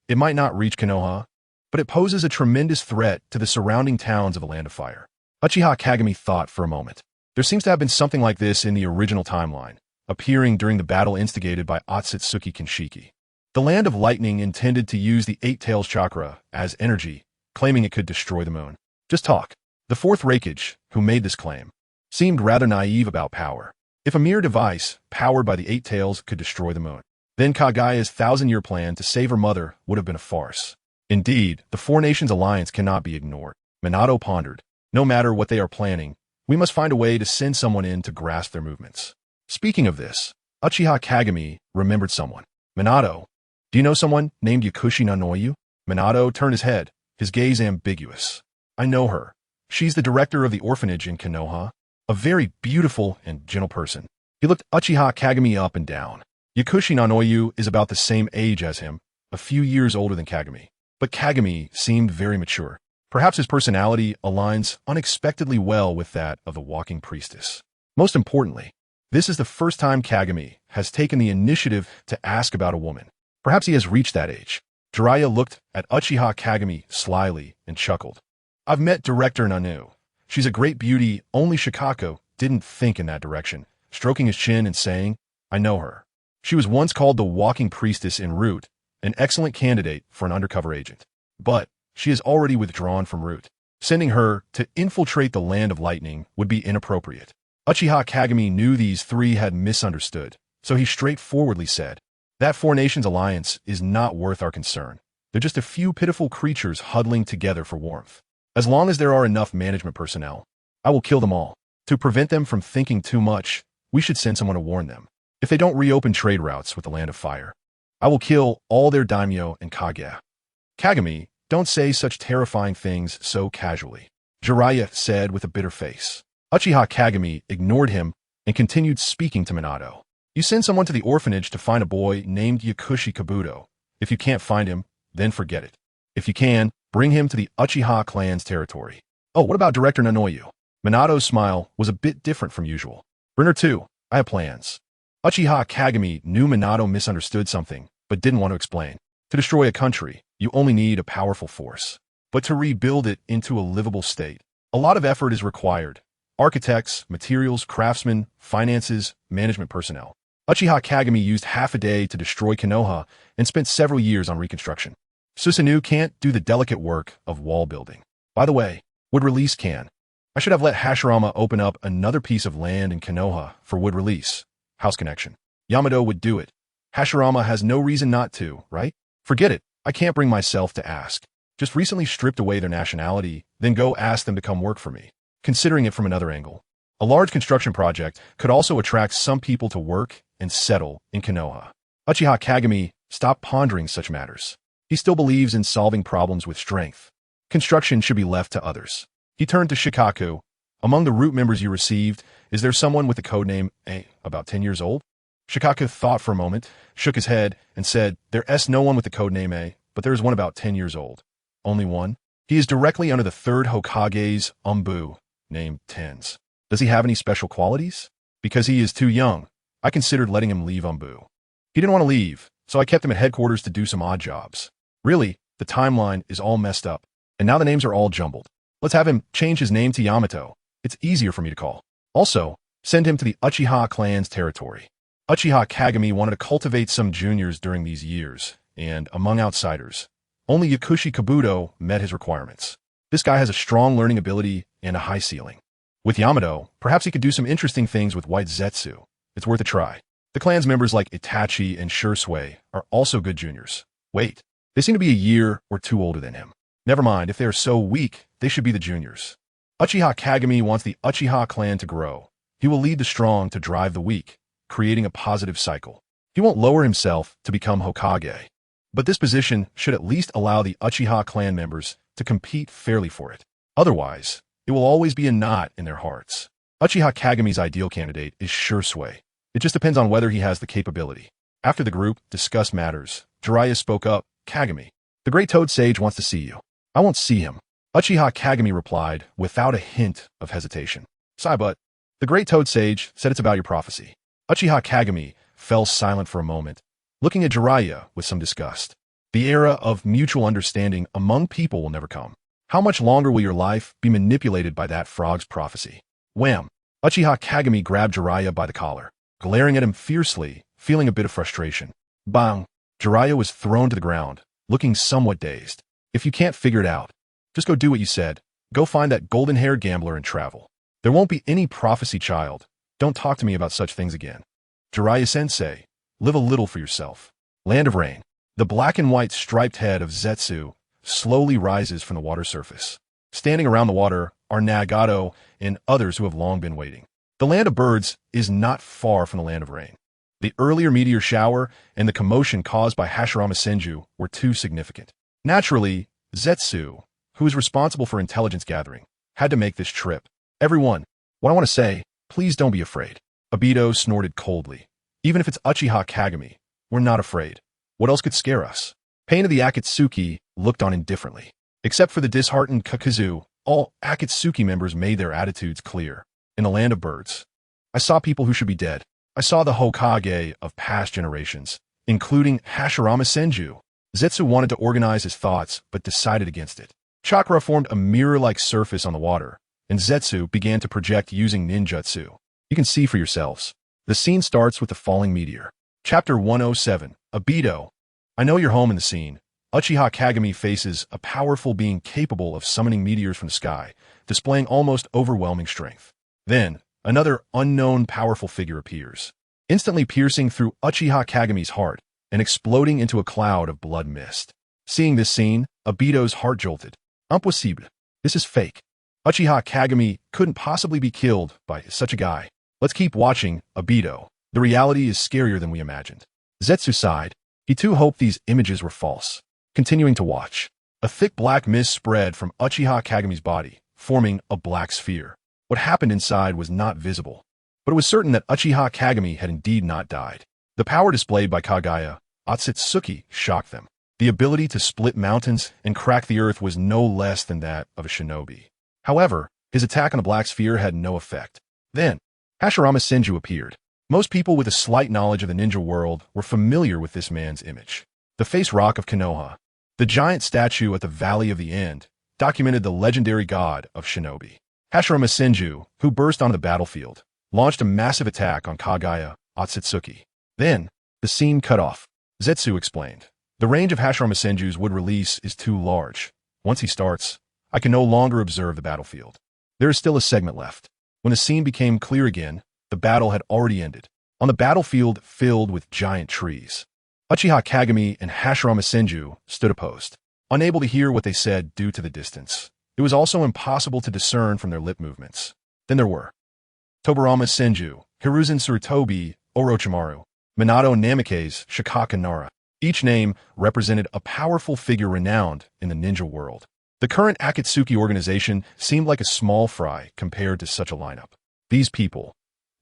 it might not reach Konoha, but it poses a tremendous threat to the surrounding towns of the Land of Fire. Uchiha Kagami thought for a moment. There seems to have been something like this in the original timeline, appearing during the battle instigated by Otsutsuki Kinshiki. The Land of Lightning intended to use the Eight Tails chakra as energy, claiming it could destroy the moon. Just talk. The fourth Raikage, who made this claim, seemed rather naive about power. If a mere device, powered by the Eight Tails, could destroy the moon, then Kagaya's thousand-year plan to save her mother would have been a farce. Indeed, the Four Nations Alliance cannot be ignored. Minato pondered. No matter what they are planning, we must find a way to send someone in to grasp their movements. Speaking of this, Uchiha Kagami remembered someone. Minato, do you know someone named Kushina no Yu? Minato turned his head, his gaze ambiguous. I know her. She's the director of the orphanage in Konoha, a very beautiful and gentle person. He looked Uchiha Kagami up and down. Kushina no Yu is about the same age as him, a few years older than Kagami. But Kagami seemed very mature. Perhaps his personality aligns unexpectedly well with that of the walking priestess. Most importantly, this is the first time Kagami has taken the initiative to ask about a woman. Perhaps he has reached that age. Jiraiya looked at Uchiha Kagami slyly and chuckled. I've met Director Nanu. She's a great beauty. Only Shikaku didn't think in that direction, stroking his chin and saying, I know her. She was once called the walking priestess en route, an excellent candidate for an undercover agent. But she has already withdrawn from route. Sending her to infiltrate the Land of Lightning would be inappropriate. Uchiha Kagami knew these three had misunderstood, so he straightforwardly said, that Four Nations Alliance is not worth our concern. They're just a few pitiful creatures huddling together for warmth. As long as there are enough management personnel, I will kill them all. To prevent them from thinking too much, we should send someone to warn them. If they don't reopen trade routes with the Land of Fire, I will kill all their daimyo and kage. Kagami, don't say such terrifying things so casually, Jiraiya said with a bitter face. Uchiha Kagami ignored him and continued speaking to Minato. You send someone to the orphanage to find a boy named Yakushi Kabuto. If you can't find him, then forget it. If you can, bring him to the Uchiha clan's territory. Oh, what about Director Nanoyu? Minato's smile was a bit different from usual. Bring her too. I have plans. Uchiha Kagami knew Minato misunderstood something, but didn't want to explain. To destroy a country, you only need a powerful force. But to rebuild it into a livable state, a lot of effort is required. Architects, materials, craftsmen, finances, management personnel. Uchiha Kagami used half a day to destroy Konoha and spent several years on reconstruction. Susanoo can't do the delicate work of wall building. By the way, wood release can. I should have let Hashirama open up another piece of land in Konoha for wood release. House connection. Yamato would do it. Hashirama has no reason not to, right? Forget it. I can't bring myself to ask. Just recently stripped away their nationality, then go ask them to come work for me. Considering it from another angle, a large construction project could also attract some people to work and settle in Konoha. Uchiha Kagami stopped pondering such matters. He still believes in solving problems with strength. Construction should be left to others. He turned to Shikaku. Among the root members you received, is there someone with the codename A, about 10 years old? Shikaku thought for a moment, shook his head, and said, There's no one with the codename A, but there is one about 10 years old. Only one? He is directly under the third Hokage's umbu, named Tens. Does he have any special qualities? Because he is too young, I considered letting him leave umbu. He didn't want to leave, so I kept him at headquarters to do some odd jobs. Really, the timeline is all messed up, and now the names are all jumbled. Let's have him change his name to Yamato. It's easier for me to call. Also, send him to the Uchiha clan's territory. Uchiha Kagami wanted to cultivate some juniors during these years, and among outsiders, only Yakushi Kabuto met his requirements. This guy has a strong learning ability and a high ceiling. With Yamato, perhaps he could do some interesting things with White Zetsu. It's worth a try. The clan's members like Itachi and Shursui are also good juniors. Wait, they seem to be a year or two older than him. Never mind, if they are so weak, they should be the juniors. Uchiha Kagami wants the Uchiha clan to grow. He will lead the strong to drive the weak, creating a positive cycle. He won't lower himself to become Hokage. But this position should at least allow the Uchiha clan members to compete fairly for it. Otherwise, it will always be a knot in their hearts. Uchiha Kagami's ideal candidate is Shursui. It just depends on whether he has the capability. After the group discussed matters, Jiraiya spoke up, Kagami. The Great Toad Sage wants to see you. I won't see him. Uchiha Kagami replied without a hint of hesitation. Sigh, but the Great Toad Sage said it's about your prophecy. Uchiha Kagami fell silent for a moment, looking at Jiraiya with some disgust. The era of mutual understanding among people will never come. How much longer will your life be manipulated by that frog's prophecy? Wham! Uchiha Kagami grabbed Jiraiya by the collar, glaring at him fiercely, feeling a bit of frustration. Bang! Jiraiya was thrown to the ground, looking somewhat dazed. If you can't figure it out, just go do what you said. Go find that golden-haired gambler and travel. There won't be any prophecy, child. Don't talk to me about such things again. Jiraiya-sensei, live a little for yourself. Land of Rain. The black and white striped head of Zetsu slowly rises from the water surface. Standing around the water are Nagato and others who have long been waiting. The land of birds is not far from the land of rain. The earlier meteor shower and the commotion caused by Hashirama Senju were too significant. Naturally, Zetsu, who is responsible for intelligence gathering, had to make this trip. Everyone, what I want to say, please don't be afraid. Obito snorted coldly. Even if it's Uchiha Kagami, we're not afraid. What else could scare us? Pain of the Akatsuki looked on indifferently. Except for the disheartened Kakazu, all Akatsuki members made their attitudes clear. In the land of birds, I saw people who should be dead. I saw the Hokage of past generations, including Hashirama Senju. Zetsu wanted to organize his thoughts, but decided against it. Chakra formed a mirror-like surface on the water, and Zetsu began to project using ninjutsu. You can see for yourselves. The scene starts with the falling meteor. Chapter 107, Obito. I know you're home in the scene. Uchiha Kagami faces a powerful being capable of summoning meteors from the sky, displaying almost overwhelming strength. Then, another unknown powerful figure appears, instantly piercing through Uchiha Kagami's heart and exploding into a cloud of blood mist. Seeing this scene, Obito's heart jolted. Impossible. This is fake. Uchiha Kagami couldn't possibly be killed by such a guy. Let's keep watching, Obito. The reality is scarier than we imagined. Zetsu sighed. He too hoped these images were false. Continuing to watch, a thick black mist spread from Uchiha Kagami's body, forming a black sphere. What happened inside was not visible, but it was certain that Uchiha Kagami had indeed not died. The power displayed by Kagaya, Otsutsuki, shocked them. The ability to split mountains and crack the earth was no less than that of a shinobi. However, his attack on the black sphere had no effect. Then, Hashirama Senju appeared. Most people with a slight knowledge of the ninja world were familiar with this man's image. The face rock of Konoha, the giant statue at the Valley of the End, documented the legendary god of shinobi. Hashirama Senju, who burst onto the battlefield, launched a massive attack on Kagaya, Otsutsuki. Then, the scene cut off. Zetsu explained. The range of Hashirama Senju's wood release is too large. Once he starts, I can no longer observe the battlefield. There is still a segment left. When the scene became clear again, the battle had already ended. On the battlefield filled with giant trees, Uchiha Kagami and Hashirama Senju stood opposed, unable to hear what they said due to the distance. It was also impossible to discern from their lip movements. Then there were Tobirama Senju, Hiruzen Tsurutobi, Orochimaru, Minato Namikaze, Shikaka Nara. Each name represented a powerful figure renowned in the ninja world. The current Akatsuki organization seemed like a small fry compared to such a lineup. These people,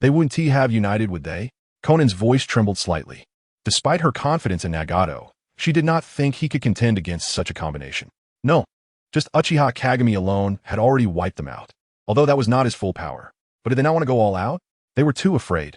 they wouldn't have united, would they? Conan's voice trembled slightly. Despite her confidence in Nagato, she did not think he could contend against such a combination. No, just Uchiha Kagami alone had already wiped them out, although that was not his full power. But did they not want to go all out? They were too afraid.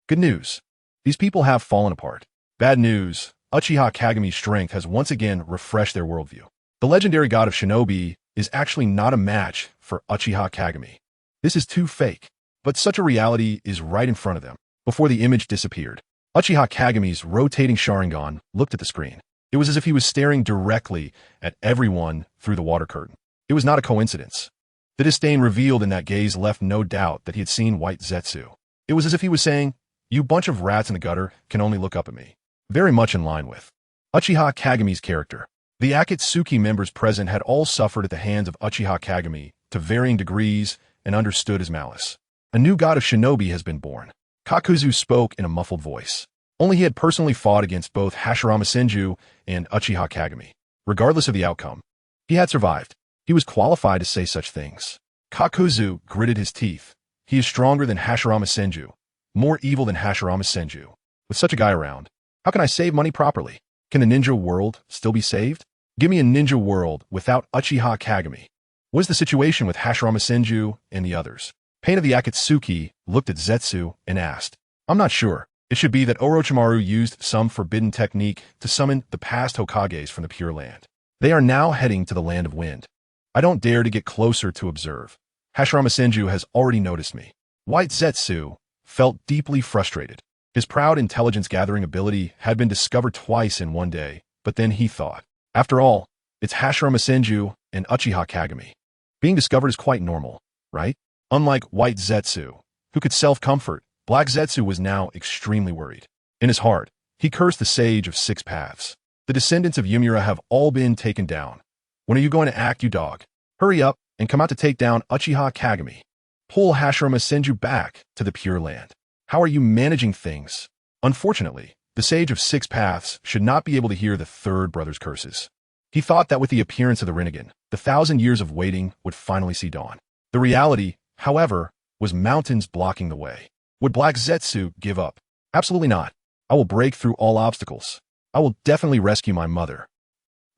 Good news. These people have fallen apart. Bad news. Uchiha Kagami's strength has once again refreshed their worldview. The legendary god of shinobi is actually not a match for Uchiha Kagami. This is too fake. But such a reality is right in front of them. Before the image disappeared, Uchiha Kagami's rotating Sharingan looked at the screen. It was as if he was staring directly at everyone through the water curtain. It was not a coincidence. The disdain revealed in that gaze left no doubt that he had seen White Zetsu. It was as if he was saying, "You bunch of rats in the gutter can only look up at me." Very much in line with Uchiha Kagami's character. The Akatsuki members present had all suffered at the hands of Uchiha Kagami to varying degrees and understood his malice. A new god of shinobi has been born. Kakuzu spoke in a muffled voice. Only he had personally fought against both Hashirama Senju and Uchiha Kagami. Regardless of the outcome, he had survived. He was qualified to say such things. Kakuzu gritted his teeth. He is stronger than Hashirama Senju, more evil than Hashirama Senju. With such a guy around, how can I save money properly? Can the ninja world still be saved? Give me a ninja world without Uchiha Kagami. What is the situation with Hashirama Senju and the others? Pain of the Akatsuki looked at Zetsu and asked, I'm not sure. It should be that Orochimaru used some forbidden technique to summon the past Hokages from the Pure Land. They are now heading to the Land of Wind. I don't dare to get closer to observe. Hashirama Senju has already noticed me. White Zetsu felt deeply frustrated. His proud intelligence-gathering ability had been discovered twice in one day, but then he thought, after all, it's Hashirama Senju and Uchiha Kagami. Being discovered is quite normal, right? Unlike White Zetsu, who could self-comfort, Black Zetsu was now extremely worried. In his heart, he cursed the Sage of Six Paths. The descendants of Yumura have all been taken down. When are you going to act, you dog? Hurry up and come out to take down Uchiha Kagami. Pull Hashirama Senju back to the Pure Land. How are you managing things? Unfortunately, the Sage of Six Paths should not be able to hear the third brother's curses. He thought that with the appearance of the Rinnegan, the 1,000 years of waiting would finally see dawn. The reality, however, was mountains blocking the way. Would Black Zetsu give up? Absolutely not. I will break through all obstacles. I will definitely rescue my mother.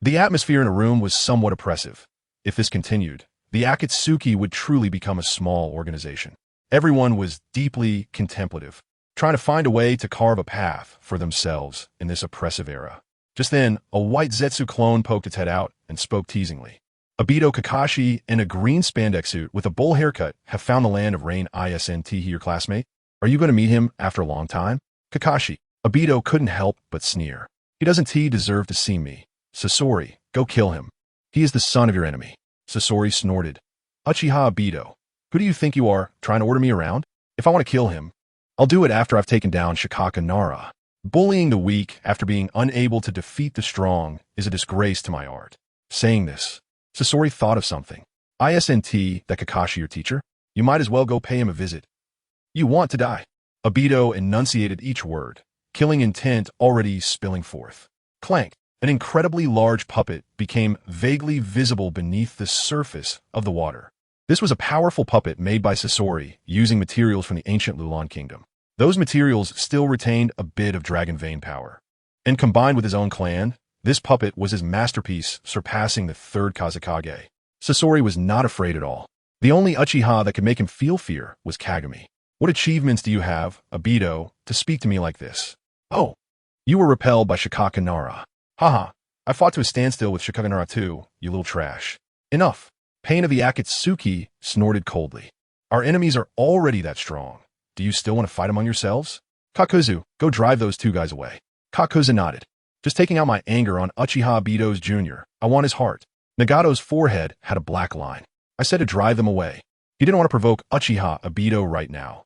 The atmosphere in a room was somewhat oppressive. If this continued, the Akatsuki would truly become a small organization. Everyone was deeply contemplative, trying to find a way to carve a path for themselves in this oppressive era. Just then, a white Zetsu clone poked its head out and spoke teasingly. Obito Kakashi in a green spandex suit with a bowl haircut have found the land of Rain Isnt. He your classmate? Are you going to meet him after a long time? Kakashi. Obito couldn't help but sneer. He doesn't deserve to see me. Sasori, go kill him. He is the son of your enemy. Sasori snorted. Uchiha Obito. Who do you think you are, trying to order me around? If I want to kill him, I'll do it after I've taken down Shikaka Nara. Bullying the weak after being unable to defeat the strong is a disgrace to my art. Saying this, Sasori thought of something. Isn't that Kakashi your teacher? You might as well go pay him a visit. You want to die. Obito enunciated each word, killing intent already spilling forth. Clank. An incredibly large puppet became vaguely visible beneath the surface of the water. This was a powerful puppet made by Sasori using materials from the ancient Lulan kingdom. Those materials still retained a bit of dragon vein power. And combined with his own clan, this puppet was his masterpiece, surpassing the third Kazekage. Sasori was not afraid at all. The only Uchiha that could make him feel fear was Kagami. What achievements do you have, Obito, to speak to me like this? Oh, you were repelled by Shikaka Nara. Haha, I fought to a standstill with Shikaka Nara too, you little trash. Enough. Pain of the Akatsuki snorted coldly. Our enemies are already that strong. Do you still want to fight among yourselves? Kakuzu, go drive those two guys away. Kakuzu nodded. Just taking out my anger on Uchiha Obito's Jr. I want his heart. Nagato's forehead had a black line. I said to drive them away. He didn't want to provoke Uchiha Obito right now,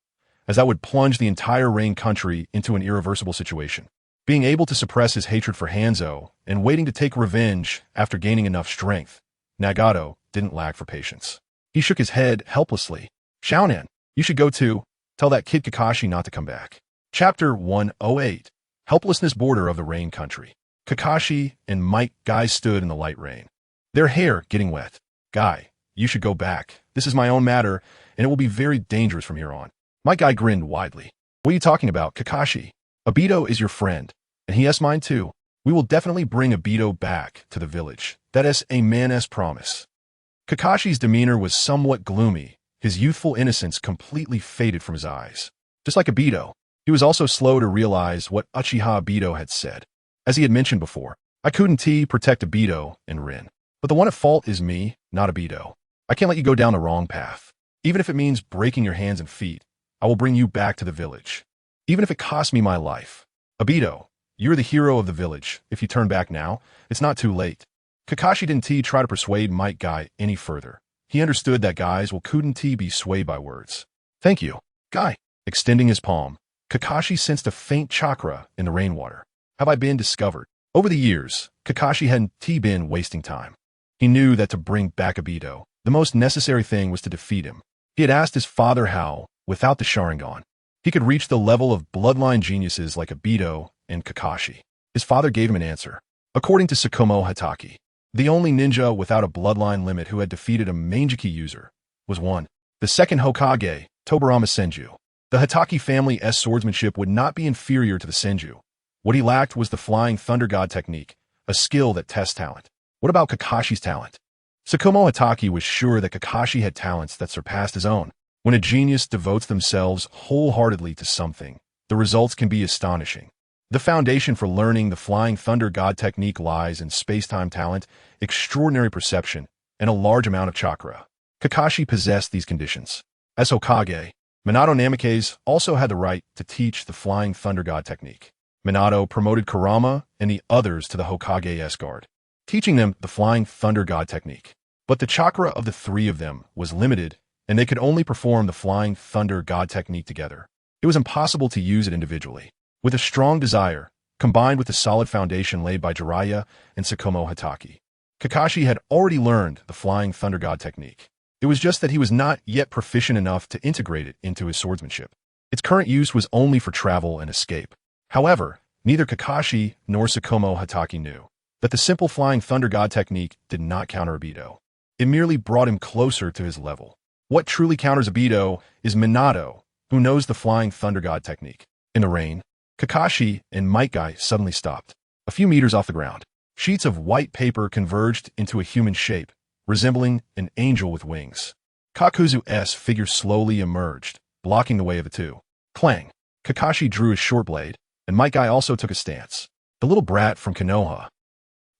as that would plunge the entire Rain country into an irreversible situation. Being able to suppress his hatred for Hanzo and waiting to take revenge after gaining enough strength, Nagato didn't lack for patience. He shook his head helplessly. Shaonan, you should go too. Tell that kid Kakashi not to come back. Chapter 108. Helplessness Border of the Rain Country. Kakashi and Might Guy stood in the light rain, their hair getting wet. Guy, you should go back. This is my own matter, and it will be very dangerous from here on. Might Guy grinned widely. What are you talking about, Kakashi? Obito is your friend, and he is mine too. We will definitely bring Obito back to the village. That is a man's promise. Kakashi's demeanor was somewhat gloomy. His youthful innocence completely faded from his eyes. Just like Obito, he was also slow to realize what Uchiha Obito had said. As he had mentioned before, I couldn't protect Obito and Rin. But the one at fault is me, not Obito. I can't let you go down the wrong path. Even if it means breaking your hands and feet, I will bring you back to the village. Even if it costs me my life. Obito, you're the hero of the village. If you turn back now, it's not too late. Kakashi didn't try to persuade Might Guy any further. He understood that guys couldn't be swayed by words. Thank you, Guy. Extending his palm, Kakashi sensed a faint chakra in the rainwater. Have I been discovered? Over the years, Kakashi hadn't been wasting time. He knew that to bring back Obito, the most necessary thing was to defeat him. He had asked his father how, without the Sharingan, he could reach the level of bloodline geniuses like Obito and Kakashi. His father gave him an answer. According to Tsukumo Hatake, the only ninja without a bloodline limit who had defeated a Mangeki user, was 1. The second Hokage, Tobirama Senju. The Hatake family's swordsmanship would not be inferior to the Senju. What he lacked was the Flying Thunder God technique, a skill that tests talent. What about Kakashi's talent? Tsukumo Hatake was sure that Kakashi had talents that surpassed his own. When a genius devotes themselves wholeheartedly to something, the results can be astonishing. The foundation for learning the Flying Thunder God technique lies in space-time talent, extraordinary perception, and a large amount of chakra. Kakashi possessed these conditions. As Hokage, Minato Namikaze also had the right to teach the Flying Thunder God technique. Minato promoted Kurama and the others to the Hokage's guard, teaching them the Flying Thunder God technique. But the chakra of the three of them was limited, and they could only perform the Flying Thunder God technique together. It was impossible to use it individually. With a strong desire, combined with the solid foundation laid by Jiraiya and Tsukumo Hatake, Kakashi had already learned the Flying Thunder God technique. It was just that he was not yet proficient enough to integrate it into his swordsmanship. Its current use was only for travel and escape. However, neither Kakashi nor Tsukumo Hatake knew that the simple Flying Thunder God technique did not counter Obito. It merely brought him closer to his level. What truly counters Obito is Minato, who knows the Flying Thunder God technique. In the rain, Kakashi and me.I suddenly stopped, a few meters off the ground. Sheets of white paper converged into a human shape, resembling an angel with wings. Kakuzu's figure slowly emerged, blocking the way of the two. Clang! Kakashi drew his short blade, and me.I also took a stance. The little brat from Konoha.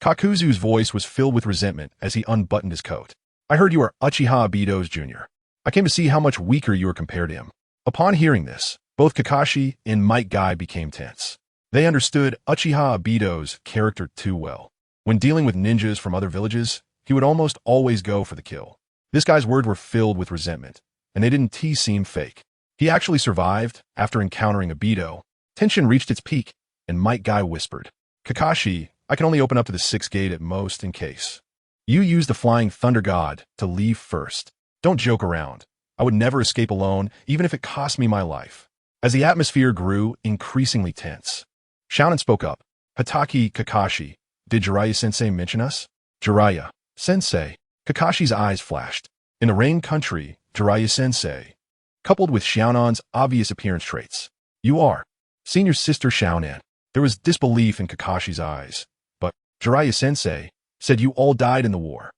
Kakuzu's voice was filled with resentment as he unbuttoned his coat. I heard you are Uchiha Obito's junior. I came to see how much weaker you were compared to him. Upon hearing this, both Kakashi and me.I became tense. They understood Uchiha Obito's character too well. When dealing with ninjas from other villages, he would almost always go for the kill. This guy's words were filled with resentment, and they didn't seem fake. He actually survived after encountering Obito. Tension reached its peak, and me.I whispered, Kakashi, I can only open up to the 6th gate at most in case. You use the Flying Thunder God to leave first. Don't joke around. I would never escape alone, even if it cost me my life. As the atmosphere grew increasingly tense, Shounen spoke up. Hatake, Kakashi, did Jiraiya-sensei mention us? Jiraiya-sensei. Kakashi's eyes flashed. In the Rain Country, Jiraiya-sensei, coupled with Shounen's obvious appearance traits. You are. Senior sister Shounen. There was disbelief in Kakashi's eyes. But Jiraiya-sensei said you all died in the war.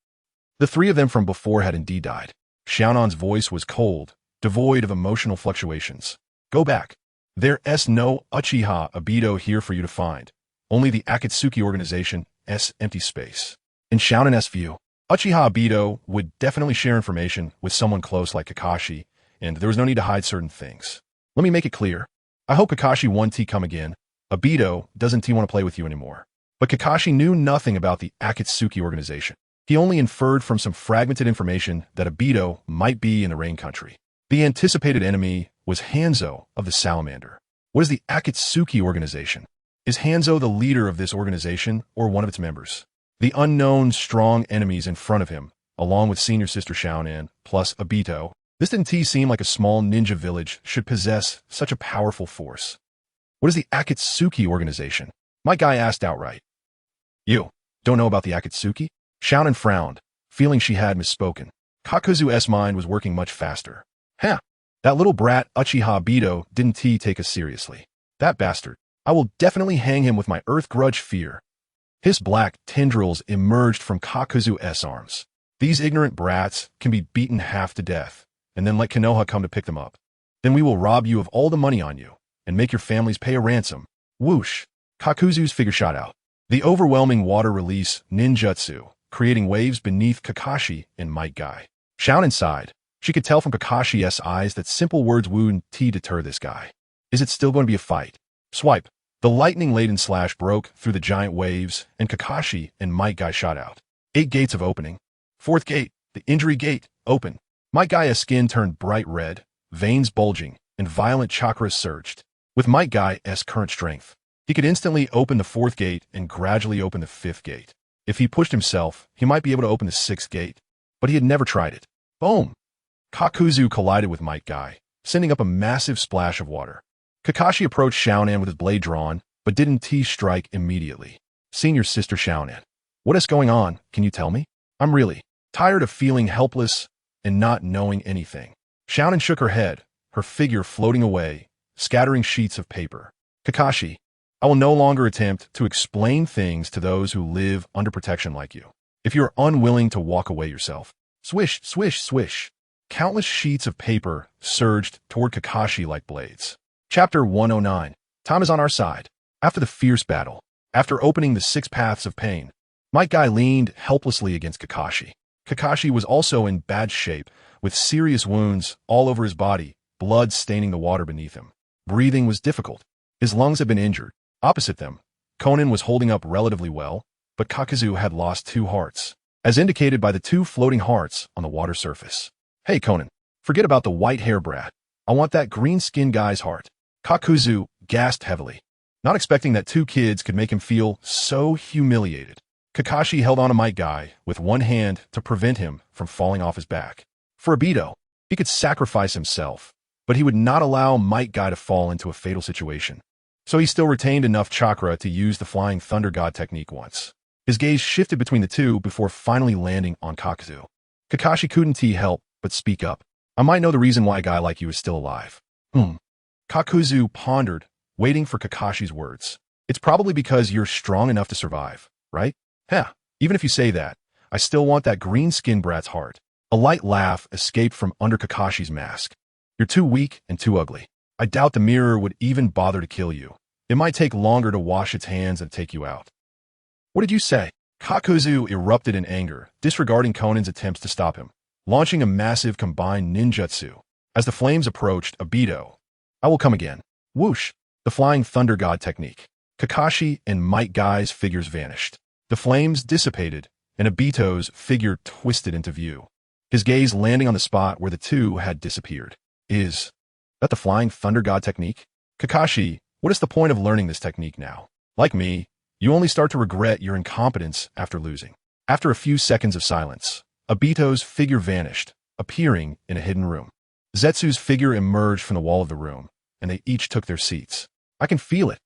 The three of them from before had indeed died. Shounen's voice was cold, devoid of emotional fluctuations. Go back. There's no Uchiha Obito here for you to find. Only the Akatsuki organization's empty space. In Shounen's view, Uchiha Obito would definitely share information with someone close like Kakashi, and there was no need to hide certain things. Let me make it clear. I hope Kakashi won't come again. Obito doesn't want to play with you anymore. But Kakashi knew nothing about the Akatsuki organization. He only inferred from some fragmented information that Obito might be in the Rain Country. The anticipated enemy was Hanzo of the Salamander. What is the Akatsuki organization? Is Hanzo the leader of this organization or one of its members? The unknown strong enemies in front of him, along with senior sister Shounen, plus Obito, this didn't seem like a small ninja village should possess such a powerful force. What is the Akatsuki organization? Me.I asked outright. You don't know about the Akatsuki? Shounen frowned, feeling she had misspoken. Kakuzu's mind was working much faster. Huh. That little brat Uchiha Obito didn't take us seriously. That bastard. I will definitely hang him with my earth grudge fear. His black tendrils emerged from Kakuzu's arms. These ignorant brats can be beaten half to death, and then let Konoha come to pick them up. Then we will rob you of all the money on you, and make your families pay a ransom. Whoosh! Kakuzu's figure shot out. The overwhelming water release ninjutsu, creating waves beneath Kakashi and me.I. Shounen sighed. She could tell from Kakashi's eyes that simple words wouldn't deter this guy. Is it still going to be a fight? Swipe. The lightning-laden slash broke through the giant waves, and Kakashi and me.I shot out. 8 gates of opening. 4th gate, the injury gate, open. Me.I's skin turned bright red, veins bulging, and violent chakras surged. With me.I's current strength, he could instantly open the 4th gate and gradually open the 5th gate. If he pushed himself, he might be able to open the 6th gate, but he had never tried it. Boom! Kakuzu collided with me.I, sending up a massive splash of water. Kakashi approached Shounen with his blade drawn, but didn't strike immediately. Senior sister Shounen. What is going on? Can you tell me? I'm really tired of feeling helpless and not knowing anything. Xiaonan shook her head, her figure floating away, scattering sheets of paper. Kakashi, I will no longer attempt to explain things to those who live under protection like you. If you are unwilling to walk away yourself. Swish, swish, swish. Countless sheets of paper surged toward Kakashi like blades. Chapter 109. Time is on our side. After the fierce battle, after opening the 6 paths of pain, me.I leaned helplessly against Kakashi. Kakashi was also in bad shape, with serious wounds all over his body, blood staining the water beneath him. Breathing was difficult. His lungs had been injured. Opposite them, Konan was holding up relatively well, but Kakuzu had lost 2 hearts, as indicated by the 2 floating hearts on the water surface. Hey, Konan, forget about the white hair brat. I want that green-skinned guy's heart. Kakuzu gasped heavily, not expecting that 2 kids could make him feel so humiliated. Kakashi held on to me.I with one hand to prevent him from falling off his back. For Obito, he could sacrifice himself, but he would not allow me.I to fall into a fatal situation. So he still retained enough chakra to use the Flying Thunder God technique once. His gaze shifted between the 2 before finally landing on Kakuzu. Kakashi couldn't help but speak up. I might know the reason why a guy like you is still alive. Kakuzu pondered, waiting for Kakashi's words. It's probably because you're strong enough to survive, right? Heh, even if you say that, I still want that green-skinned brat's heart. A light laugh escaped from under Kakashi's mask. You're too weak and too ugly. I doubt the mirror would even bother to kill you. It might take longer to wash its hands and take you out. What did you say? Kakuzu erupted in anger, disregarding Konan's attempts to stop him, launching a massive combined ninjutsu. As the flames approached Obito, I will come again. Whoosh! The Flying Thunder God technique. Kakashi and me.I's figures vanished. The flames dissipated, and Obito's figure twisted into view, his gaze landing on the spot where the 2 had disappeared. Is that the Flying Thunder God technique? Kakashi, what is the point of learning this technique now? Like me, you only start to regret your incompetence after losing. After a few seconds of silence, Obito's figure vanished, appearing in a hidden room. Zetsu's figure emerged from the wall of the room, and they each took their seats. I can feel it.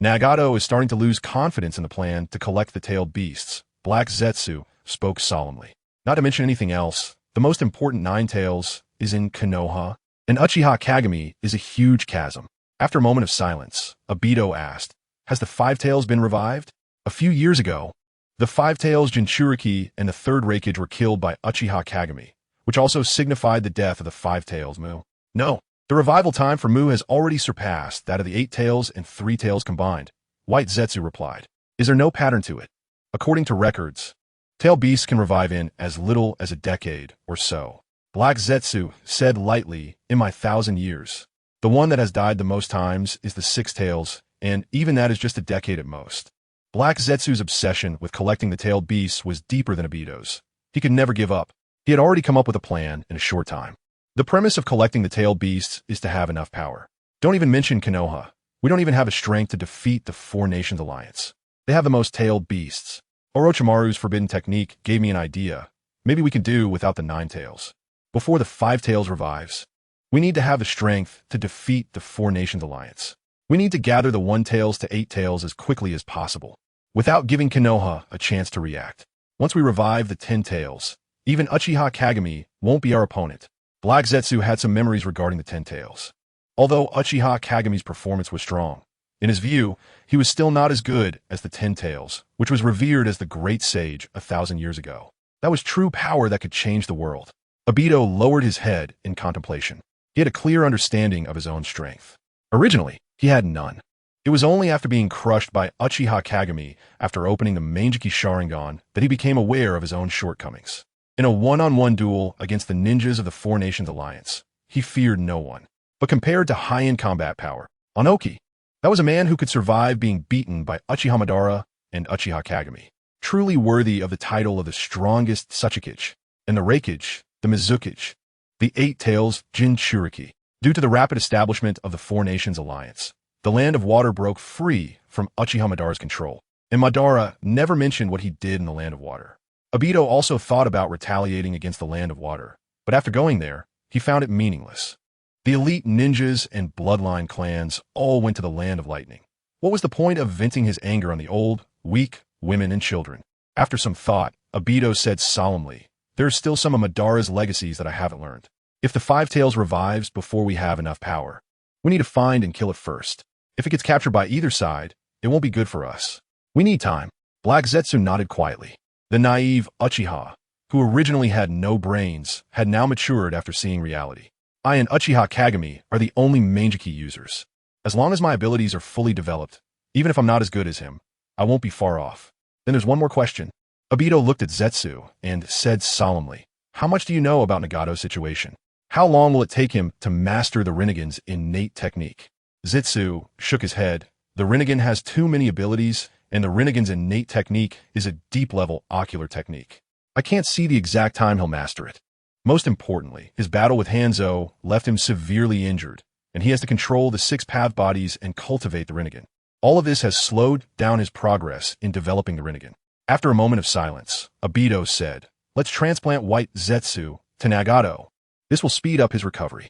Nagato is starting to lose confidence in the plan to collect the tailed beasts. Black Zetsu spoke solemnly. Not to mention anything else, the most important 9 tails is in Konoha, and Uchiha Kagami is a huge chasm. After a moment of silence, Obito asked, has the 5 tails been revived? A few years ago, the 5 tails Jinchuriki and the 3rd Reikage were killed by Uchiha Kagami, which also signified the death of the 5 tails Mu. No, the revival time for Mu has already surpassed that of the 8 tails and 3 tails combined, White Zetsu replied. Is there no pattern to it? According to records, tail beasts can revive in as little as a decade or so. Black Zetsu said lightly, in my 1,000 years. The one that has died the most times is the 6 tails, and even that is just a decade at most. Black Zetsu's obsession with collecting the tailed beasts was deeper than Obito's. He could never give up. He had already come up with a plan in a short time. The premise of collecting the tailed beasts is to have enough power. Don't even mention Konoha. We don't even have the strength to defeat the 4 Nations Alliance. They have the most tailed beasts. Orochimaru's forbidden technique gave me an idea. Maybe we can do without the 9 tails. Before the 5 tails revives, we need to have the strength to defeat the 4 Nations Alliance. We need to gather the 1 tails to 8 tails as quickly as possible, without giving Konoha a chance to react. Once we revive the 10 tails, even Uchiha Kagami won't be our opponent. Black Zetsu had some memories regarding the 10 tails. Although Uchiha Kagami's performance was strong, in his view, he was still not as good as the 10 tails, which was revered as the great sage 1,000 years ago. That was true power that could change the world. Obito lowered his head in contemplation. He had a clear understanding of his own strength. Originally, he had none. It was only after being crushed by Uchiha Kagami after opening the Manjiki Sharingan that he became aware of his own shortcomings. In a one-on-one duel against the ninjas of the 4 Nations Alliance, he feared no one. But compared to high-end combat power, Onoki, that was a man who could survive being beaten by Uchiha Madara and Uchiha Kagami, truly worthy of the title of the strongest Tsuchikage, and the Reikage, the Mizukage, the 8 tails Jinchuriki. Due to the rapid establishment of the 4 Nations Alliance, the Land of Water broke free from Uchiha Madara's control, and Madara never mentioned what he did in the Land of Water. Obito also thought about retaliating against the Land of Water, but after going there, he found it meaningless. The elite ninjas and bloodline clans all went to the Land of Lightning. What was the point of venting his anger on the old, weak, women and children? After some thought, Obito said solemnly, There are still some of Madara's legacies that I haven't learned. If the Five Tails revives before we have enough power, we need to find and kill it first. If it gets captured by either side, it won't be good for us. We need time. Black Zetsu nodded quietly. The naive Uchiha, who originally had no brains, had now matured after seeing reality. I and Uchiha Kagami are the only Mangeki users. As long as my abilities are fully developed, even if I'm not as good as him, I won't be far off. Then there's one more question. Obito looked at Zetsu and said solemnly, "How much do you know about Nagato's situation? How long will it take him to master the Rinnegan's innate technique?" Zetsu shook his head. The Rinnegan has too many abilities, and the Rinnegan's innate technique is a deep-level ocular technique. I can't see the exact time he'll master it. Most importantly, his battle with Hanzo left him severely injured, and he has to control the 6 path bodies and cultivate the Rinnegan. All of this has slowed down his progress in developing the Rinnegan. After a moment of silence, Obito said, "Let's transplant White Zetsu to Nagato. This will speed up his recovery."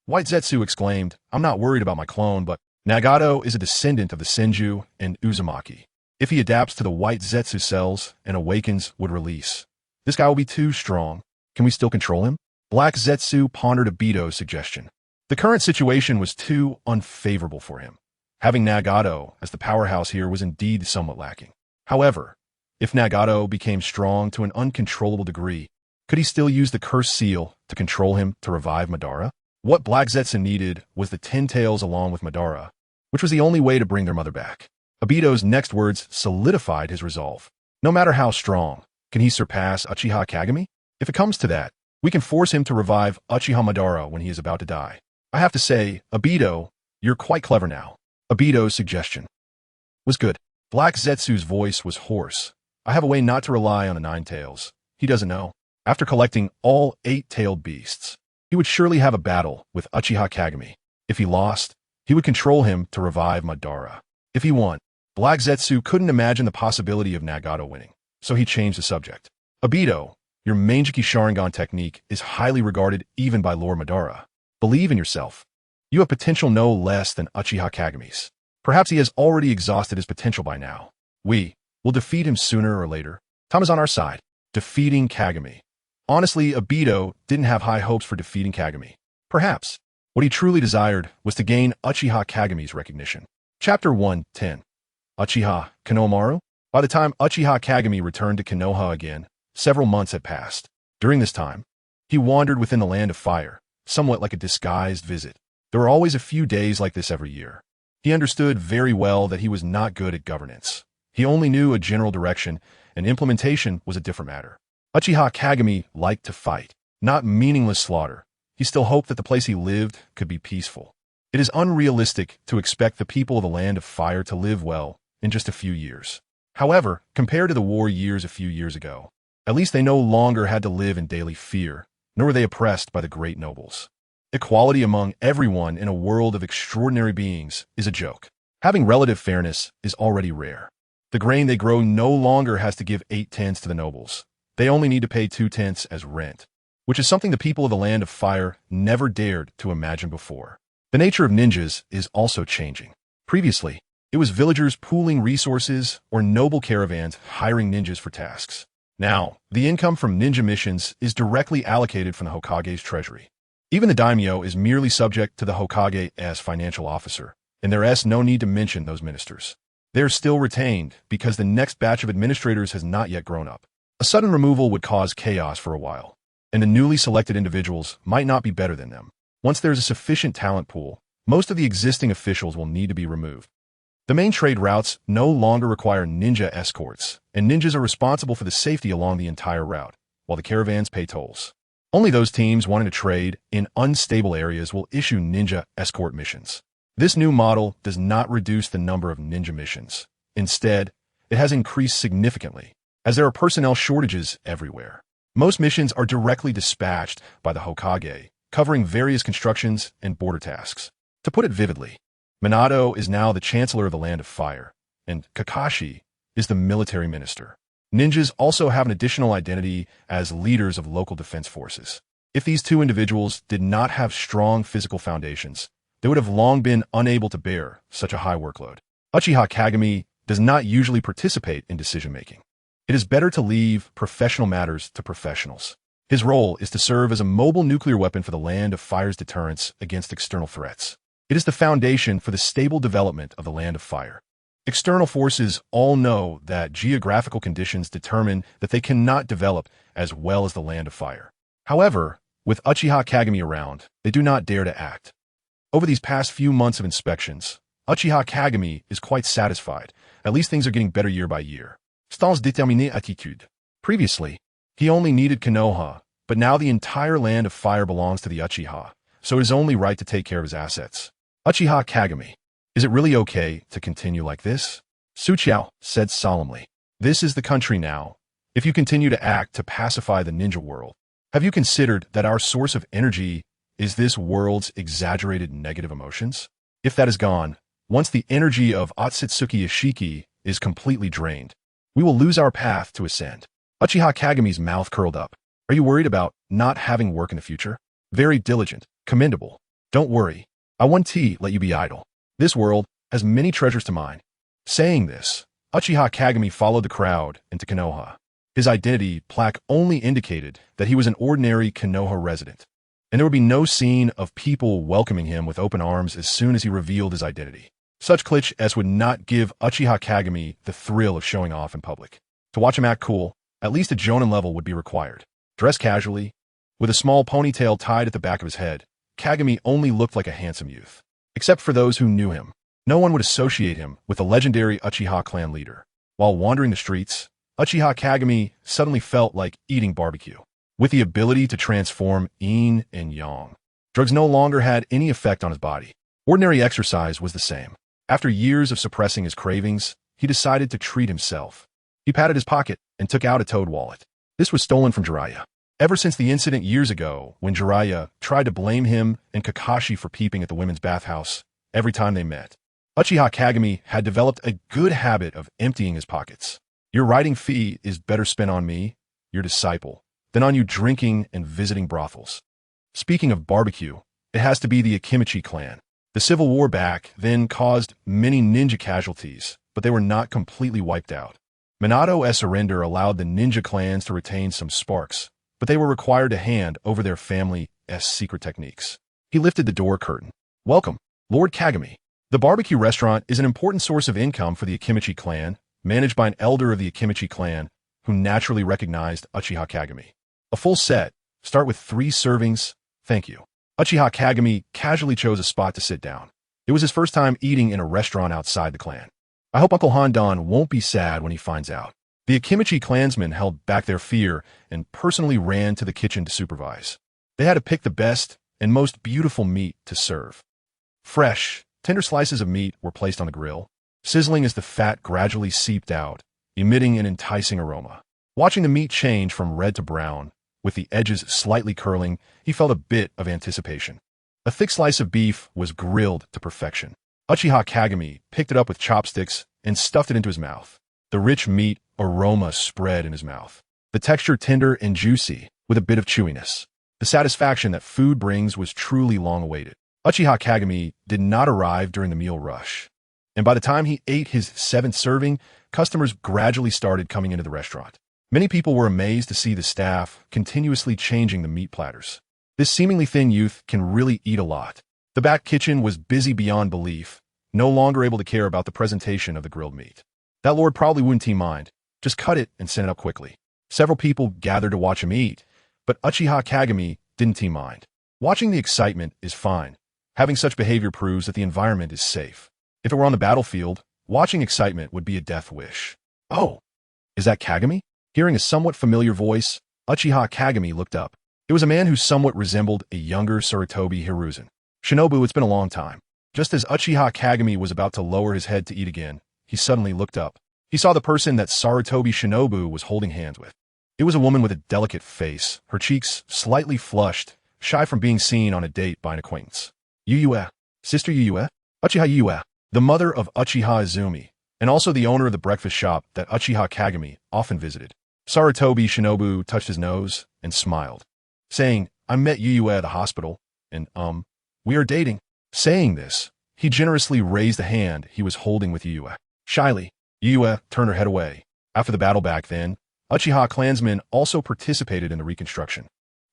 White Zetsu exclaimed, "I'm not worried about my clone, but Nagato is a descendant of the Senju and Uzumaki. If he adapts to the White Zetsu cells and awakens with release, this guy will be too strong. Can we still control him?" Black Zetsu pondered Obito's suggestion. The current situation was too unfavorable for him. Having Nagato as the powerhouse here was indeed somewhat lacking. However, if Nagato became strong to an uncontrollable degree, could he still use the cursed seal to control him to revive Madara? What Black Zetsu needed was the 10 tails along with Madara, which was the only way to bring their mother back. Obito's next words solidified his resolve. No matter how strong, can he surpass Uchiha Kagami? If it comes to that, we can force him to revive Uchiha Madara when he is about to die. I have to say, Obito, you're quite clever now. Obito's suggestion was good. Black Zetsu's voice was hoarse. I have a way not to rely on the 9 tails. He doesn't know. After collecting all 8-tailed beasts, he would surely have a battle with Uchiha Kagami. If he lost, he would control him to revive Madara. If he won, Black Zetsu couldn't imagine the possibility of Nagato winning, so he changed the subject. Obito, your Mangeki Sharingan technique is highly regarded even by Lord Madara. Believe in yourself. You have potential no less than Uchiha Kagami's. Perhaps he has already exhausted his potential by now. We will defeat him sooner or later. Time is on our side. Defeating Kagami. Honestly, Obito didn't have high hopes for defeating Kagami. Perhaps what he truly desired was to gain Uchiha Kagami's recognition. Chapter 1:10. Uchiha Konohamaru? By the time Uchiha Kagami returned to Konoha again, several months had passed. During this time, he wandered within the land of fire, somewhat like a disguised visit. There were always a few days like this every year. He understood very well that he was not good at governance. He only knew a general direction, and implementation was a different matter. Uchiha Kagami liked to fight, not meaningless slaughter. He still hoped that the place he lived could be peaceful. It is unrealistic to expect the people of the land of fire to live well in just a few years. However, compared to the war years a few years ago, at least they no longer had to live in daily fear, nor were they oppressed by the great nobles. Equality among everyone in a world of extraordinary beings is a joke. Having relative fairness is already rare. The grain they grow no longer has to give 8/10 to the nobles. They only need to pay 2/10 as rent, which is something the people of the land of fire never dared to imagine before. The nature of ninjas is also changing. Previously, it was villagers pooling resources or noble caravans hiring ninjas for tasks. Now, the income from ninja missions is directly allocated from the Hokage's treasury. Even the daimyo is merely subject to the Hokage as financial officer, and there is no need to mention those ministers. They are still retained because the next batch of administrators has not yet grown up. A sudden removal would cause chaos for a while, and the newly selected individuals might not be better than them. Once there's a sufficient talent pool, most of the existing officials will need to be removed. The main trade routes no longer require ninja escorts, and ninjas are responsible for the safety along the entire route, while the caravans pay tolls. Only those teams wanting to trade in unstable areas will issue ninja escort missions. This new model does not reduce the number of ninja missions. Instead, it has increased significantly, as there are personnel shortages everywhere. Most missions are directly dispatched by the Hokage, covering various constructions and border tasks. To put it vividly, Minato is now the Chancellor of the Land of Fire, and Kakashi is the military minister. Ninjas also have an additional identity as leaders of local defense forces. If these two individuals did not have strong physical foundations, they would have long been unable to bear such a high workload. Uchiha Kagami does not usually participate in decision-making. It is better to leave professional matters to professionals. His role is to serve as a mobile nuclear weapon for the Land of Fire's deterrence against external threats. It is the foundation for the stable development of the Land of Fire. External forces all know that geographical conditions determine that they cannot develop as well as the Land of Fire. However, with Uchiha Kagami around, they do not dare to act. Over these past few months of inspections, Uchiha Kagami is quite satisfied. At least things are getting better year by year. Stance déterminée attitude. Previously, he only needed Konoha, but now the entire Land of Fire belongs to the Uchiha, so it is only right to take care of his assets. Uchiha Kagami. Is it really okay to continue like this? Suchiao said solemnly. This is the country now. If you continue to act to pacify the ninja world, have you considered that our source of energy is this world's exaggerated negative emotions? If that is gone, once the energy of Otsutsuki Ishiki is completely drained, we will lose our path to ascend. Uchiha Kagami's mouth curled up. Are you worried about not having work in the future? Very diligent, commendable. Don't worry. I won't let you be idle. This world has many treasures to mine. Saying this, Uchiha Kagami followed the crowd into Konoha. His identity plaque only indicated that he was an ordinary Konoha resident, and there would be no scene of people welcoming him with open arms as soon as he revealed his identity. Such glitch as would not give Uchiha Kagami the thrill of showing off in public. To watch him act cool, at least a jonin level would be required. Dressed casually, with a small ponytail tied at the back of his head, Kagami only looked like a handsome youth. Except for those who knew him, no one would associate him with the legendary Uchiha clan leader. While wandering the streets, Uchiha Kagami suddenly felt like eating barbecue. With the ability to transform yin and yang, drugs no longer had any effect on his body. Ordinary exercise was the same. After years of suppressing his cravings, he decided to treat himself. He patted his pocket and took out a toad wallet. This was stolen from Jiraiya. Ever since the incident years ago when Jiraiya tried to blame him and Kakashi for peeping at the women's bathhouse every time they met, Uchiha Kagami had developed a good habit of emptying his pockets. Your writing fee is better spent on me, your disciple, than on you drinking and visiting brothels. Speaking of barbecue, it has to be the Akimichi clan. The civil war back then caused many ninja casualties, but they were not completely wiped out. Minato's surrender allowed the ninja clans to retain some sparks, but they were required to hand over their family's secret techniques. He lifted the door curtain. Welcome, Lord Kagami. The barbecue restaurant is an important source of income for the Akimichi clan, managed by an elder of the Akimichi clan, who naturally recognized Uchiha Kagami. A full set. Start with 3 servings. Thank you. Uchiha Kagami casually chose a spot to sit down. It was his first time eating in a restaurant outside the clan. I hope Uncle Handan won't be sad when he finds out. The Akimichi clansmen held back their fear and personally ran to the kitchen to supervise. They had to pick the best and most beautiful meat to serve. Fresh, tender slices of meat were placed on the grill, sizzling as the fat gradually seeped out, emitting an enticing aroma. Watching the meat change from red to brown, with the edges slightly curling, he felt a bit of anticipation. A thick slice of beef was grilled to perfection. Uchiha Kagami picked it up with chopsticks and stuffed it into his mouth. The rich meat aroma spread in his mouth. The texture tender and juicy, with a bit of chewiness. The satisfaction that food brings was truly long-awaited. Uchiha Kagami did not arrive during the meal rush, and by the time he ate his 7th serving, customers gradually started coming into the restaurant. Many people were amazed to see the staff continuously changing the meat platters. This seemingly thin youth can really eat a lot. The back kitchen was busy beyond belief, no longer able to care about the presentation of the grilled meat. That lord probably wouldn't mind. Just cut it and send it up quickly. Several people gathered to watch him eat, but Uchiha Kagami didn't mind. Watching the excitement is fine. Having such behavior proves that the environment is safe. If it were on the battlefield, watching excitement would be a death wish. Oh, is that Kagami? Hearing a somewhat familiar voice, Uchiha Kagami looked up. It was a man who somewhat resembled a younger Sarutobi Hiruzen. Shinobu, it's been a long time. Just as Uchiha Kagami was about to lower his head to eat again, he suddenly looked up. He saw the person that Sarutobi Shinobu was holding hands with. It was a woman with a delicate face, her cheeks slightly flushed, shy from being seen on a date by an acquaintance. Yuyue, Sister Yuyue? Uchiha Yuyue, the mother of Uchiha Izumi, and also the owner of the breakfast shop that Uchiha Kagami often visited. Sarutobi Shinobu touched his nose and smiled, saying, I met Yuyue at the hospital, and, we are dating. Saying this, he generously raised the hand he was holding with Yuyue. Shyly, Yuyue turned her head away. After the battle back then, Uchiha clansmen also participated in the reconstruction.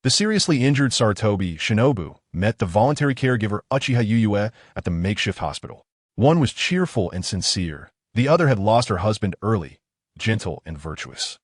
The seriously injured Sarutobi Shinobu met the voluntary caregiver Uchiha Yuyue at the makeshift hospital. One was cheerful and sincere. The other had lost her husband early, gentle and virtuous.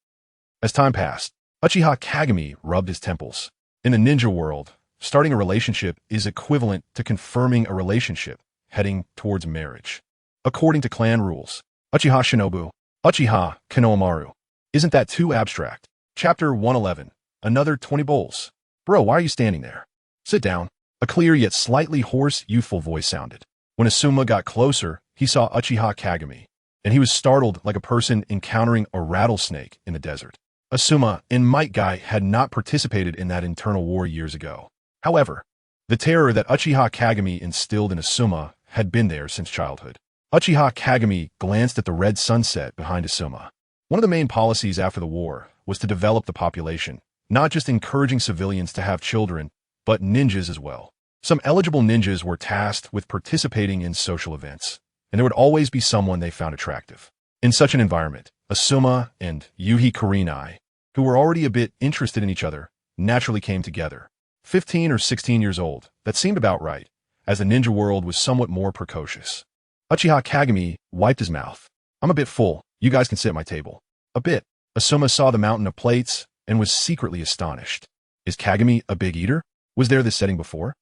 As time passed, Uchiha Kagami rubbed his temples. In the ninja world, starting a relationship is equivalent to confirming a relationship, heading towards marriage. According to clan rules, Uchiha Shinobu, Uchiha Kanoamaru. Isn't that too abstract? Chapter 111. Another 20 bowls. Bro, why are you standing there? Sit down. A clear yet slightly hoarse, youthful voice sounded. When Asuma got closer, he saw Uchiha Kagami, and he was startled like a person encountering a rattlesnake in the desert. Asuma and Might Guy had not participated in that internal war years ago. However, the terror that Uchiha Kagami instilled in Asuma had been there since childhood. Uchiha Kagami glanced at the red sunset behind Asuma. One of the main policies after the war was to develop the population, not just encouraging civilians to have children, but ninjas as well. Some eligible ninjas were tasked with participating in social events, and there would always be someone they found attractive. In such an environment, Asuma and Yuhi Kurinai, who were already a bit interested in each other, naturally came together. 15 or 16 years old, that seemed about right, as the ninja world was somewhat more precocious. Uchiha Kagami wiped his mouth. I'm a bit full, you guys can sit at my table. A bit. Asuma saw the mountain of plates and was secretly astonished. Is Kagami a big eater? Was there this setting before?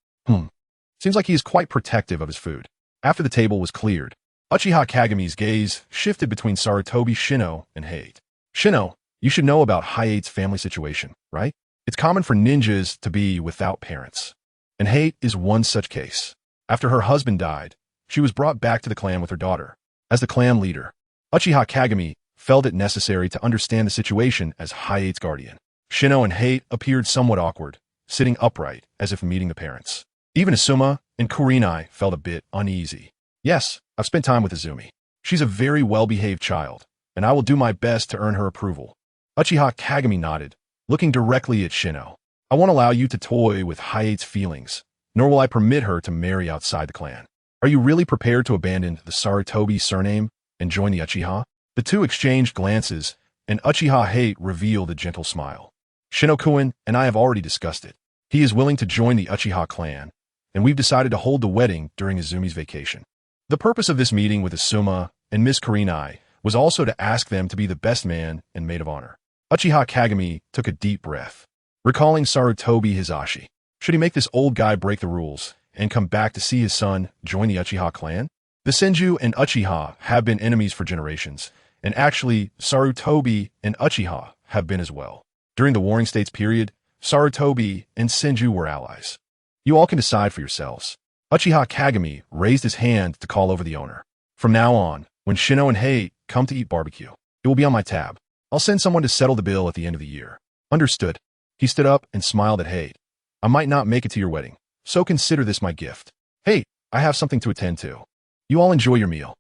Seems like he is quite protective of his food. After the table was cleared, Uchiha Kagami's gaze shifted between Sarutobi Shino and Hate. Shino, you should know about Hayate's family situation, right? It's common for ninjas to be without parents. And Hate is one such case. After her husband died, she was brought back to the clan with her daughter. As the clan leader, Uchiha Kagami felt it necessary to understand the situation as Hayate's guardian. Shino and Hate appeared somewhat awkward, sitting upright as if meeting the parents. Even Asuma and Kurinai felt a bit uneasy. Yes, I've spent time with Izumi. She's a very well-behaved child, and I will do my best to earn her approval. Uchiha Kagami nodded, looking directly at Shino. I won't allow you to toy with Hayate's feelings, nor will I permit her to marry outside the clan. Are you really prepared to abandon the Sarutobi surname and join the Uchiha? The two exchanged glances, and Uchiha Hate revealed a gentle smile. Shino-kun and I have already discussed it. He is willing to join the Uchiha clan, and we've decided to hold the wedding during Izumi's vacation. The purpose of this meeting with Asuma and Miss Kurinai was also to ask them to be the best man and maid of honor. Uchiha Kagami took a deep breath, recalling Sarutobi Hisashi. Should he make this old guy break the rules and come back to see his son join the Uchiha clan? The Senju and Uchiha have been enemies for generations, and actually, Sarutobi and Uchiha have been as well. During the Warring States period, Sarutobi and Senju were allies. You all can decide for yourselves. Uchiha Kagami raised his hand to call over the owner. From now on, when Shino and Hate come to eat barbecue, it will be on my tab. I'll send someone to settle the bill at the end of the year. Understood. He stood up and smiled at Hate. I might not make it to your wedding, so consider this my gift. Hate, I have something to attend to. You all enjoy your meal.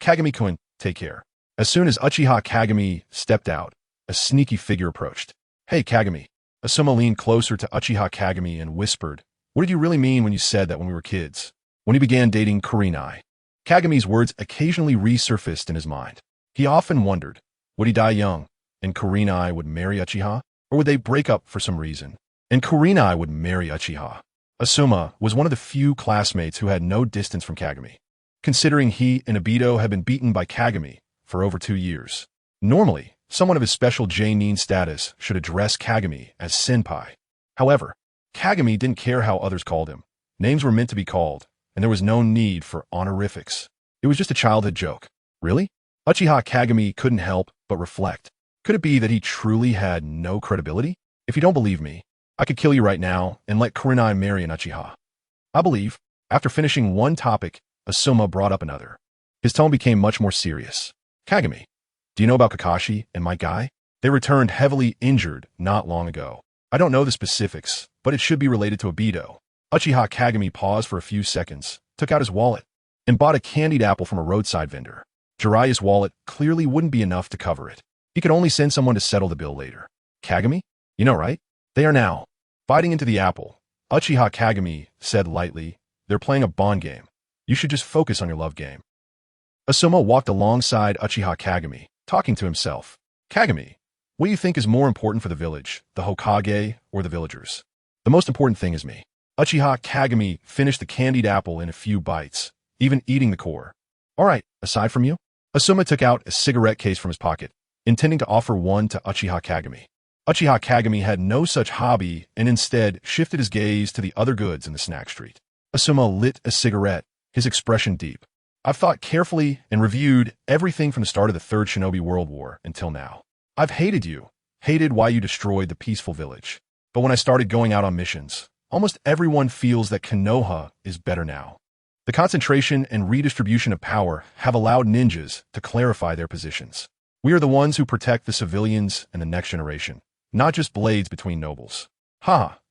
Kagami-kun, take care. As soon as Uchiha Kagami stepped out, a sneaky figure approached. Hey, Kagami. Asuma leaned closer to Uchiha Kagami and whispered, what did you really mean when you said that when we were kids? When he began dating Kurinai? Kagami's words occasionally resurfaced in his mind. He often wondered, would he die young, and Kurinai would marry Uchiha? Or would they break up for some reason, and Kurinai would marry Uchiha? Asuma was one of the few classmates who had no distance from Kagami, considering he and Obito had been beaten by Kagami for over 2 years. Normally, someone of his special J-nin status should address Kagami as senpai. However, Kagami didn't care how others called him. Names were meant to be called, and there was no need for honorifics. It was just a childhood joke. Really? Uchiha Kagami couldn't help but reflect. Could it be that he truly had no credibility? If you don't believe me, I could kill you right now and let Kurinai marry an Uchiha. I believe, after finishing one topic, Asuma brought up another. His tone became much more serious. Kagami, do you know about Kakashi and my guy? They returned heavily injured not long ago. I don't know the specifics, but it should be related to Obito. Uchiha Kagami paused for a few seconds, took out his wallet, and bought a candied apple from a roadside vendor. Jiraiya's wallet clearly wouldn't be enough to cover it. He could only send someone to settle the bill later. Kagami? You know, right? They are now biting into the apple. Uchiha Kagami said lightly, they're playing a bond game. You should just focus on your love game. Asuma walked alongside Uchiha Kagami, talking to himself. Kagami, what do you think is more important for the village, the Hokage or the villagers? The most important thing is me. Uchiha Kagami finished the candied apple in a few bites, even eating the core. All right, aside from you? Asuma took out a cigarette case from his pocket, intending to offer one to Uchiha Kagami. Uchiha Kagami had no such hobby and instead shifted his gaze to the other goods in the snack street. Asuma lit a cigarette, his expression deep. I've thought carefully and reviewed everything from the start of the Third Shinobi World War until now. I've hated you, hated why you destroyed the peaceful village. But when I started going out on missions, almost everyone feels that Konoha is better now. The concentration and redistribution of power have allowed ninjas to clarify their positions. We are the ones who protect the civilians and the next generation, not just blades between nobles.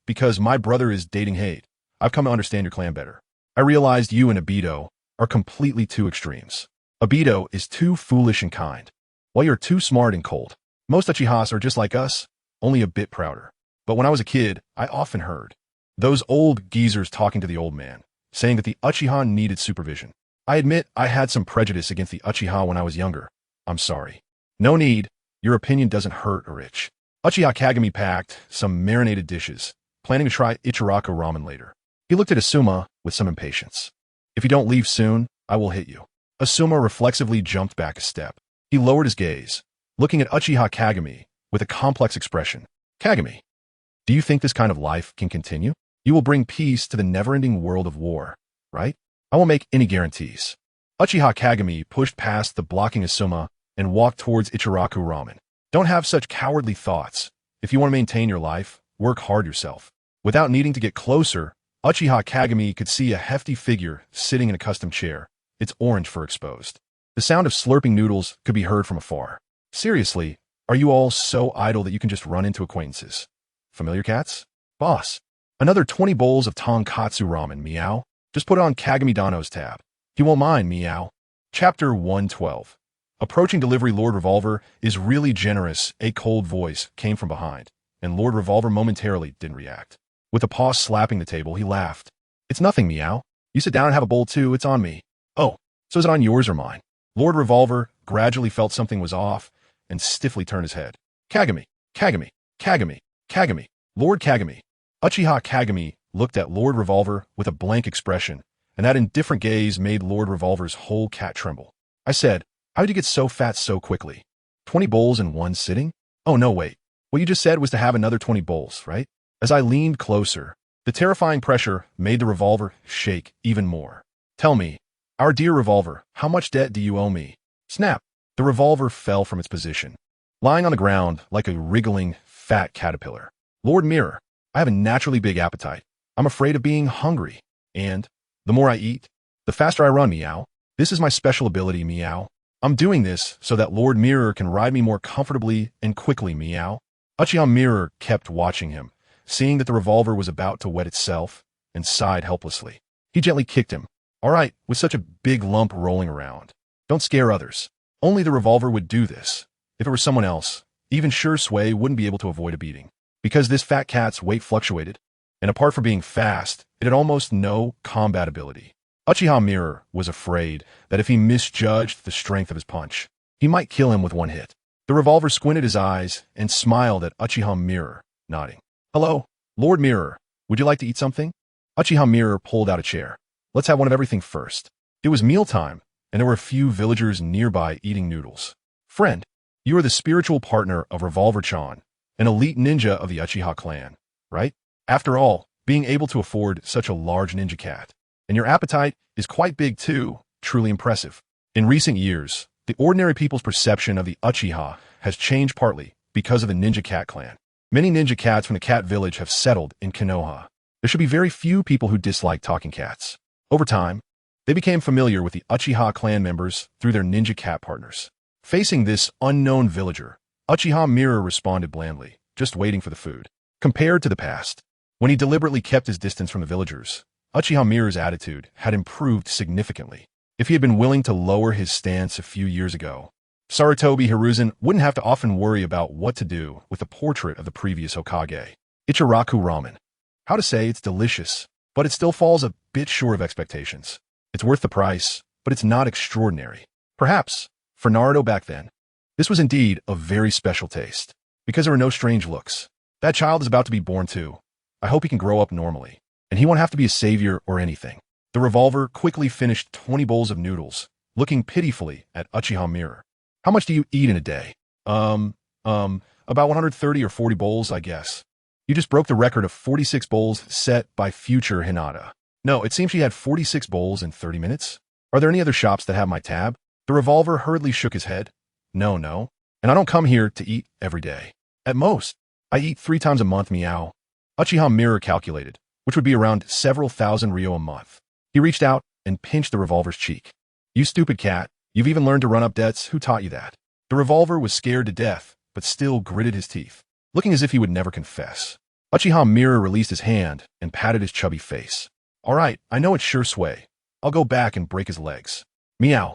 Because my brother is dating hate, I've come to understand your clan better. I realized you and Obito are completely two extremes. Obito is too foolish and kind, while you're too smart and cold. Most Uchihas are just like us, only a bit prouder. But when I was a kid, I often heard those old geezers talking to the old man, saying that the Uchiha needed supervision. I admit I had some prejudice against the Uchiha when I was younger. I'm sorry. No need. Your opinion doesn't hurt or itch. Uchiha Kagami packed some marinated dishes, planning to try Ichiraku ramen later. He looked at Asuma with some impatience. If you don't leave soon, I will hit you. Asuma reflexively jumped back a step. He lowered his gaze, looking at Uchiha Kagami with a complex expression. Kagami, do you think this kind of life can continue? You will bring peace to the never-ending world of war, right? I won't make any guarantees. Uchiha Kagami pushed past the blocking Asuma and walked towards Ichiraku ramen. Don't have such cowardly thoughts. If you want to maintain your life, work hard yourself. Without needing to get closer, Uchiha Kagami could see a hefty figure sitting in a custom chair, its orange fur exposed. The sound of slurping noodles could be heard from afar. Seriously, are you all so idle that you can just run into acquaintances? Familiar cats? Boss. Another 20 bowls of tonkatsu ramen, me.I. Just put it on Kagami Dano's tab. He won't mind, me.I. Chapter 112. Approaching delivery, Lord Revolver is really generous. A cold voice came from behind, and Lord Revolver momentarily didn't react. With a paw slapping the table, he laughed. It's nothing, me.I. You sit down and have a bowl too, it's on me. Oh, so is it on yours or mine? Lord Revolver gradually felt something was off and stiffly turned his head. Kagami, Kagami, Kagami, Kagami, Lord Kagami. Uchiha Kagami looked at Lord Revolver with a blank expression, and that indifferent gaze made Lord Revolver's whole cat tremble. I said, how did you get so fat so quickly? 20 bowls in one sitting? Oh no, wait. What you just said was to have another 20 bowls, right? As I leaned closer, the terrifying pressure made the revolver shake even more. Tell me, our dear Revolver, how much debt do you owe me? Snap! The revolver fell from its position, lying on the ground like a wriggling, fat caterpillar. Lord Mirror, I have a naturally big appetite. I'm afraid of being hungry. And the more I eat, the faster I run, me.I. This is my special ability, me.I. I'm doing this so that Lord Mirror can ride me more comfortably and quickly, me.I. Uchiha Mirror kept watching him, seeing that the revolver was about to wet itself, and sighed helplessly. He gently kicked him. All right, with such a big lump rolling around. Don't scare others. Only the revolver would do this. If it were someone else, even Sure Sway wouldn't be able to avoid a beating. Because this fat cat's weight fluctuated, and apart from being fast, it had almost no combat ability. Uchiha Mirror was afraid that if he misjudged the strength of his punch, he might kill him with one hit. The revolver squinted his eyes and smiled at Uchiha Mirror, nodding. Hello, Lord Mirror, would you like to eat something? Uchiha Mirror pulled out a chair. Let's have one of everything first. It was mealtime, and there were a few villagers nearby eating noodles. Friend, you are the spiritual partner of Revolver-chan, an elite ninja of the Uchiha clan, right? After all, being able to afford such a large ninja cat. And your appetite is quite big too, truly impressive. In recent years, the ordinary people's perception of the Uchiha has changed partly because of the ninja cat clan. Many ninja cats from the cat village have settled in Konoha. There should be very few people who dislike talking cats. Over time, they became familiar with the Uchiha clan members through their ninja cat partners. Facing this unknown villager, Uchiha Mirror responded blandly, just waiting for the food. Compared to the past, when he deliberately kept his distance from the villagers, Uchiha Mirror's attitude had improved significantly. If he had been willing to lower his stance a few years ago, Sarutobi Hiruzen wouldn't have to often worry about what to do with the portrait of the previous Hokage. Ichiraku ramen. How to say it's delicious, but it still falls a bit short of expectations. It's worth the price, but it's not extraordinary. Perhaps, for Naruto back then, This was indeed a very special taste, because there were no strange looks. That child is about to be born too. I hope he can grow up normally, and he won't have to be a savior or anything. The revolver quickly finished 20 bowls of noodles, looking pitifully at Uchiha mirror. How much do you eat in a day? About 130 or 40 bowls, I guess. You just broke the record of 46 bowls set by future Hinata. No, it seems she had 46 bowls in 30 minutes. Are there any other shops that have my tab? The revolver hurriedly shook his head. No. And I don't come here to eat every day. At most, I eat 3 times a month, me.I. Uchiha mirror calculated, which would be around several thousand ryo a month. He reached out and pinched the revolver's cheek. You stupid cat, you've even learned to run up debts. Who taught you that? The revolver was scared to death, but still gritted his teeth, looking as if he would never confess. Uchiha mirror released his hand and patted his chubby face. All right, I know it's sure sway. I'll go back and break his legs. Meow.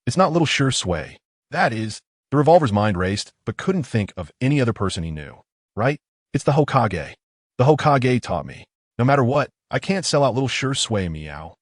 It's not little sure sway. That is, the revolver's mind raced, but couldn't think of any other person he knew. Right? It's the Hokage. The Hokage taught me. No matter what, I can't sell out little sure sway, meow.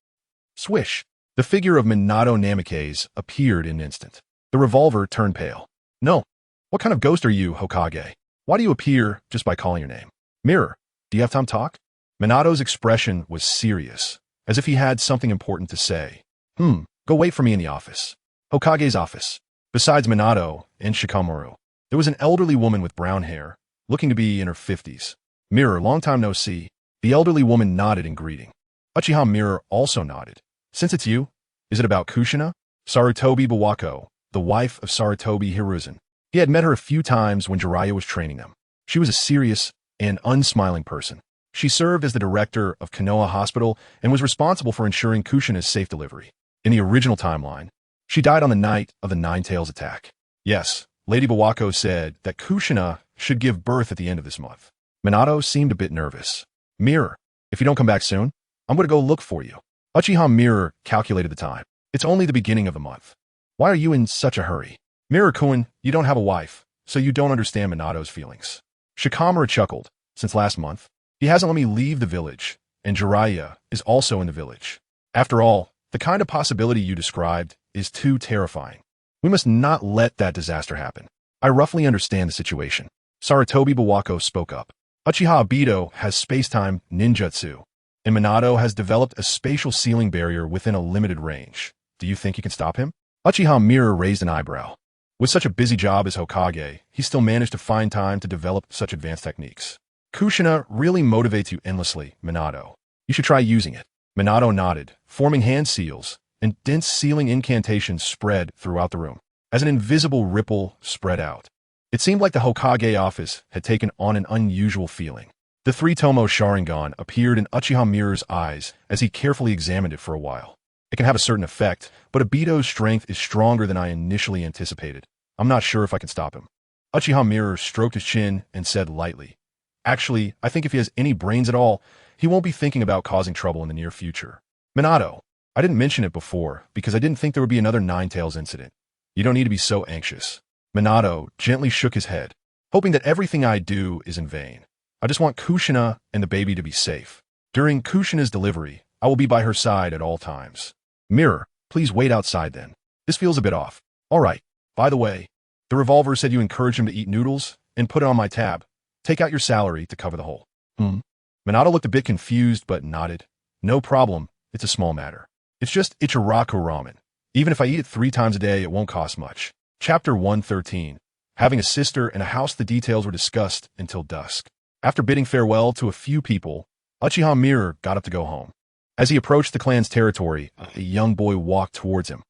Swish. The figure of Minato Namikaze appeared in an instant. The revolver turned pale. No. What kind of ghost are you, Hokage? Why do you appear just by calling your name? Mirror, do you have time to talk? Minato's expression was serious, as if he had something important to say. Go wait for me in the office. Hokage's office. Besides Minato and Shikamaru, there was an elderly woman with brown hair, looking to be in her 50s. Mirror, long time no see. The elderly woman nodded in greeting. Uchiha Mirror also nodded. Since it's you, is it about Kushina? Sarutobi Bawako, the wife of Sarutobi Hiruzen. He had met her a few times when Jiraiya was training them. She was a serious and unsmiling person. She served as the director of Konoha Hospital and was responsible for ensuring Kushina's safe delivery. In the original timeline, she died on the night of the Nine Tails attack. Yes, Lady Bawako said that Kushina should give birth at the end of this month. Minato seemed a bit nervous. Mirror, if you don't come back soon, I'm going to go look for you. Uchiha Mirror calculated the time. It's only the beginning of the month. Why are you in such a hurry? Mirror-kun, you don't have a wife, so you don't understand Minato's feelings. Shikamaru chuckled. Since last month, he hasn't let me leave the village, and Jiraiya is also in the village. After all, the kind of possibility you described is too terrifying. We must not let that disaster happen. I roughly understand the situation. Sarutobi Bawako spoke up. Uchiha Obito has space-time ninjutsu, and Minato has developed a spatial ceiling barrier within a limited range. Do you think you can stop him? Uchiha Mirror raised an eyebrow. With such a busy job as Hokage, he still managed to find time to develop such advanced techniques. Kushina really motivates you endlessly, Minato. You should try using it. Minato nodded, forming hand seals, and dense sealing incantations spread throughout the room, as an invisible ripple spread out. It seemed like the Hokage office had taken on an unusual feeling. The 3-tomo Sharingan appeared in Uchiha Mirror's eyes as he carefully examined it for a while. It can have a certain effect, but Obito's strength is stronger than I initially anticipated. I'm not sure if I can stop him. Uchiha Mirror stroked his chin and said lightly, Actually, I think if he has any brains at all, he won't be thinking about causing trouble in the near future. Minato, I didn't mention it before because I didn't think there would be another Nine Tails incident. You don't need to be so anxious. Minato gently shook his head, hoping that everything I do is in vain. I just want Kushina and the baby to be safe. During Kushina's delivery, I will be by her side at all times. Mirror, please wait outside then. This feels a bit off. All right. By the way, the revolver said you encouraged him to eat noodles and put it on my tab. Take out your salary to cover the hole. Minato looked a bit confused but nodded. No problem. It's a small matter. It's just Ichiraku ramen. Even if I eat it 3 times a day, it won't cost much. Chapter 113. Having a sister and a house, the details were discussed until dusk. After bidding farewell to a few people, Uchiha Mirror got up to go home. As he approached the clan's territory, a young boy walked towards him.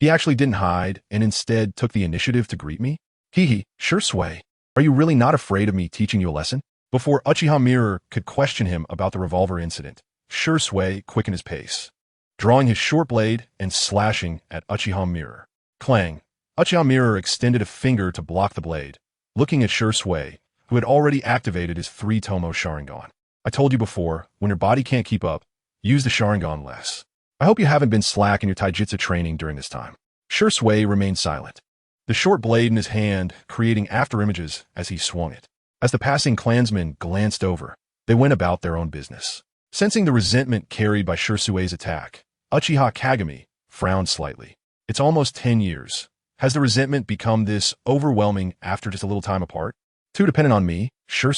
He actually didn't hide and instead took the initiative to greet me. Hee, sure sway. Are you really not afraid of me teaching you a lesson? Before Uchiha Mirror could question him about the revolver incident, Sure Sway quickened his pace, drawing his short blade and slashing at Uchiha Mirror. Clang! Uchiha Mirror extended a finger to block the blade, looking at Sure Sway, who had already activated his 3-tomo Sharingan. I told you before, when your body can't keep up, use the Sharingan less. I hope you haven't been slack in your taijutsu training during this time. Sure Sway remained silent, the short blade in his hand creating afterimages as he swung it. As the passing clansmen glanced over, they went about their own business. Sensing the resentment carried by Sure Sway's attack, Uchiha Kagami frowned slightly. It's almost 10 years Has the resentment become this overwhelming after just a little time apart? Too dependent on me? Sure.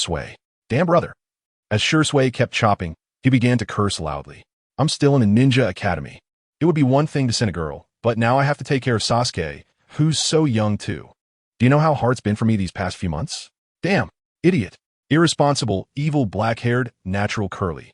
Damn, brother. As Sure kept chopping, he began to curse loudly. I'm still in a ninja academy. It would be one thing to send a girl, but now I have to take care of Sasuke, who's so young too. Do you know how hard it's been for me these past few months? Damn, idiot. Irresponsible, evil, black-haired, natural curly.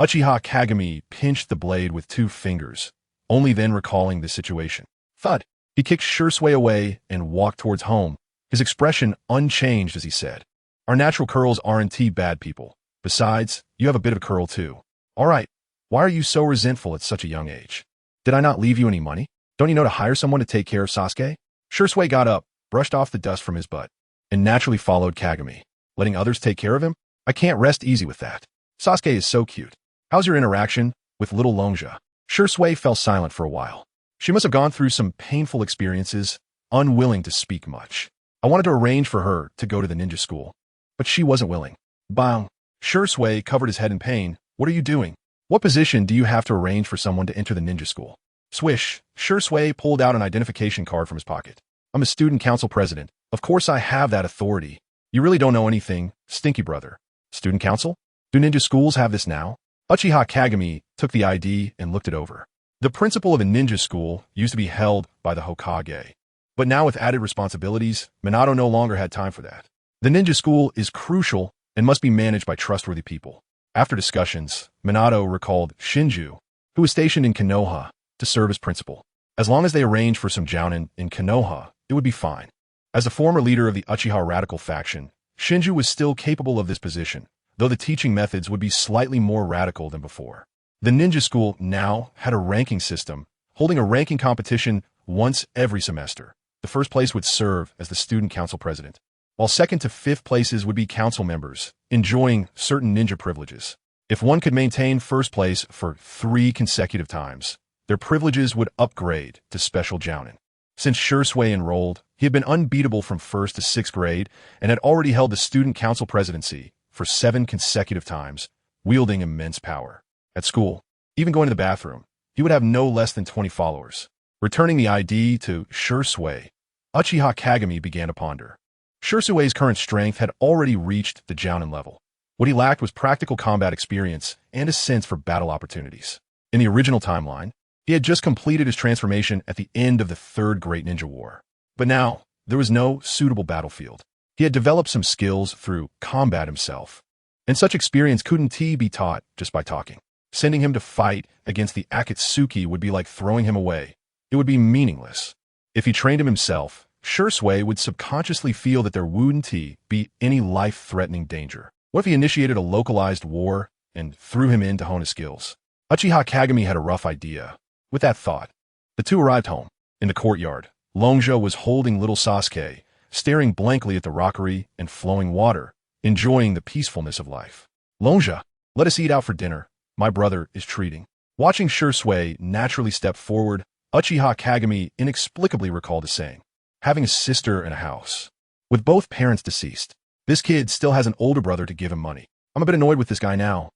Uchiha Kagami pinched the blade with 2 fingers, only then recalling the situation. Thud. He kicked Sure away and walked towards home, his expression unchanged as he said, Our natural curls aren't bad people. Besides, you have a bit of a curl too. All right, why are you so resentful at such a young age? Did I not leave you any money? Don't you know to hire someone to take care of Sasuke? Sure got up, brushed off the dust from his butt, and naturally followed Kagami. Letting others take care of him? I can't rest easy with that. Sasuke is so cute. How's your interaction with little Longja? Sure fell silent for a while. She must have gone through some painful experiences, unwilling to speak much. I wanted to arrange for her to go to the ninja school, but she wasn't willing. Bang. Sure covered his head in pain. What are you doing? What position do you have to arrange for someone to enter the ninja school? Swish. Sure pulled out an identification card from his pocket. I'm a student council president. Of course I have that authority. You really don't know anything, stinky brother. Student council? Do ninja schools have this now? Uchiha Kagami took the ID and looked it over. The principal of a ninja school used to be held by the Hokage. But now with added responsibilities, Minato no longer had time for that. The ninja school is crucial and must be managed by trustworthy people. After discussions, Minato recalled Shinju, who was stationed in Konoha, to serve as principal. As long as they arranged for some jounin in Konoha, it would be fine. As the former leader of the Uchiha radical faction, Shinju was still capable of this position, though the teaching methods would be slightly more radical than before. The ninja school now had a ranking system, holding a ranking competition once every semester. The first place would serve as the student council president, while 2nd to 5th places would be council members, enjoying certain ninja privileges. If one could maintain first place for 3 consecutive times, their privileges would upgrade to special jounin. Since Sure enrolled, he had been unbeatable from 1st to 6th grade and had already held the student council presidency for 7 consecutive times, wielding immense power. At school, even going to the bathroom, he would have no less than 20 followers. Returning the ID to Sure, Uchiha Kagami began to ponder. Shure's current strength had already reached the jounin level. What he lacked was practical combat experience and a sense for battle opportunities. In the original timeline, he had just completed his transformation at the end of the 3rd Great Ninja War. But now, there was no suitable battlefield. He had developed some skills through combat himself, and such experience couldn't be taught just by talking. Sending him to fight against the Akatsuki would be like throwing him away. It would be meaningless. If he trained him himself, Sure would subconsciously feel that there wouldn't be any life-threatening danger. What if he initiated a localized war and threw him in to hone his skills? Uchiha Kagami had a rough idea. With that thought, the two arrived home. In the courtyard, Longja was holding little Sasuke, staring blankly at the rockery and flowing water, enjoying the peacefulness of life. Longja, let us eat out for dinner. My brother is treating. Watching Sure naturally step forward, Uchiha Kagami inexplicably recalled a saying. Having a sister and a house. With both parents deceased, this kid still has an older brother to give him money. I'm a bit annoyed with this guy now.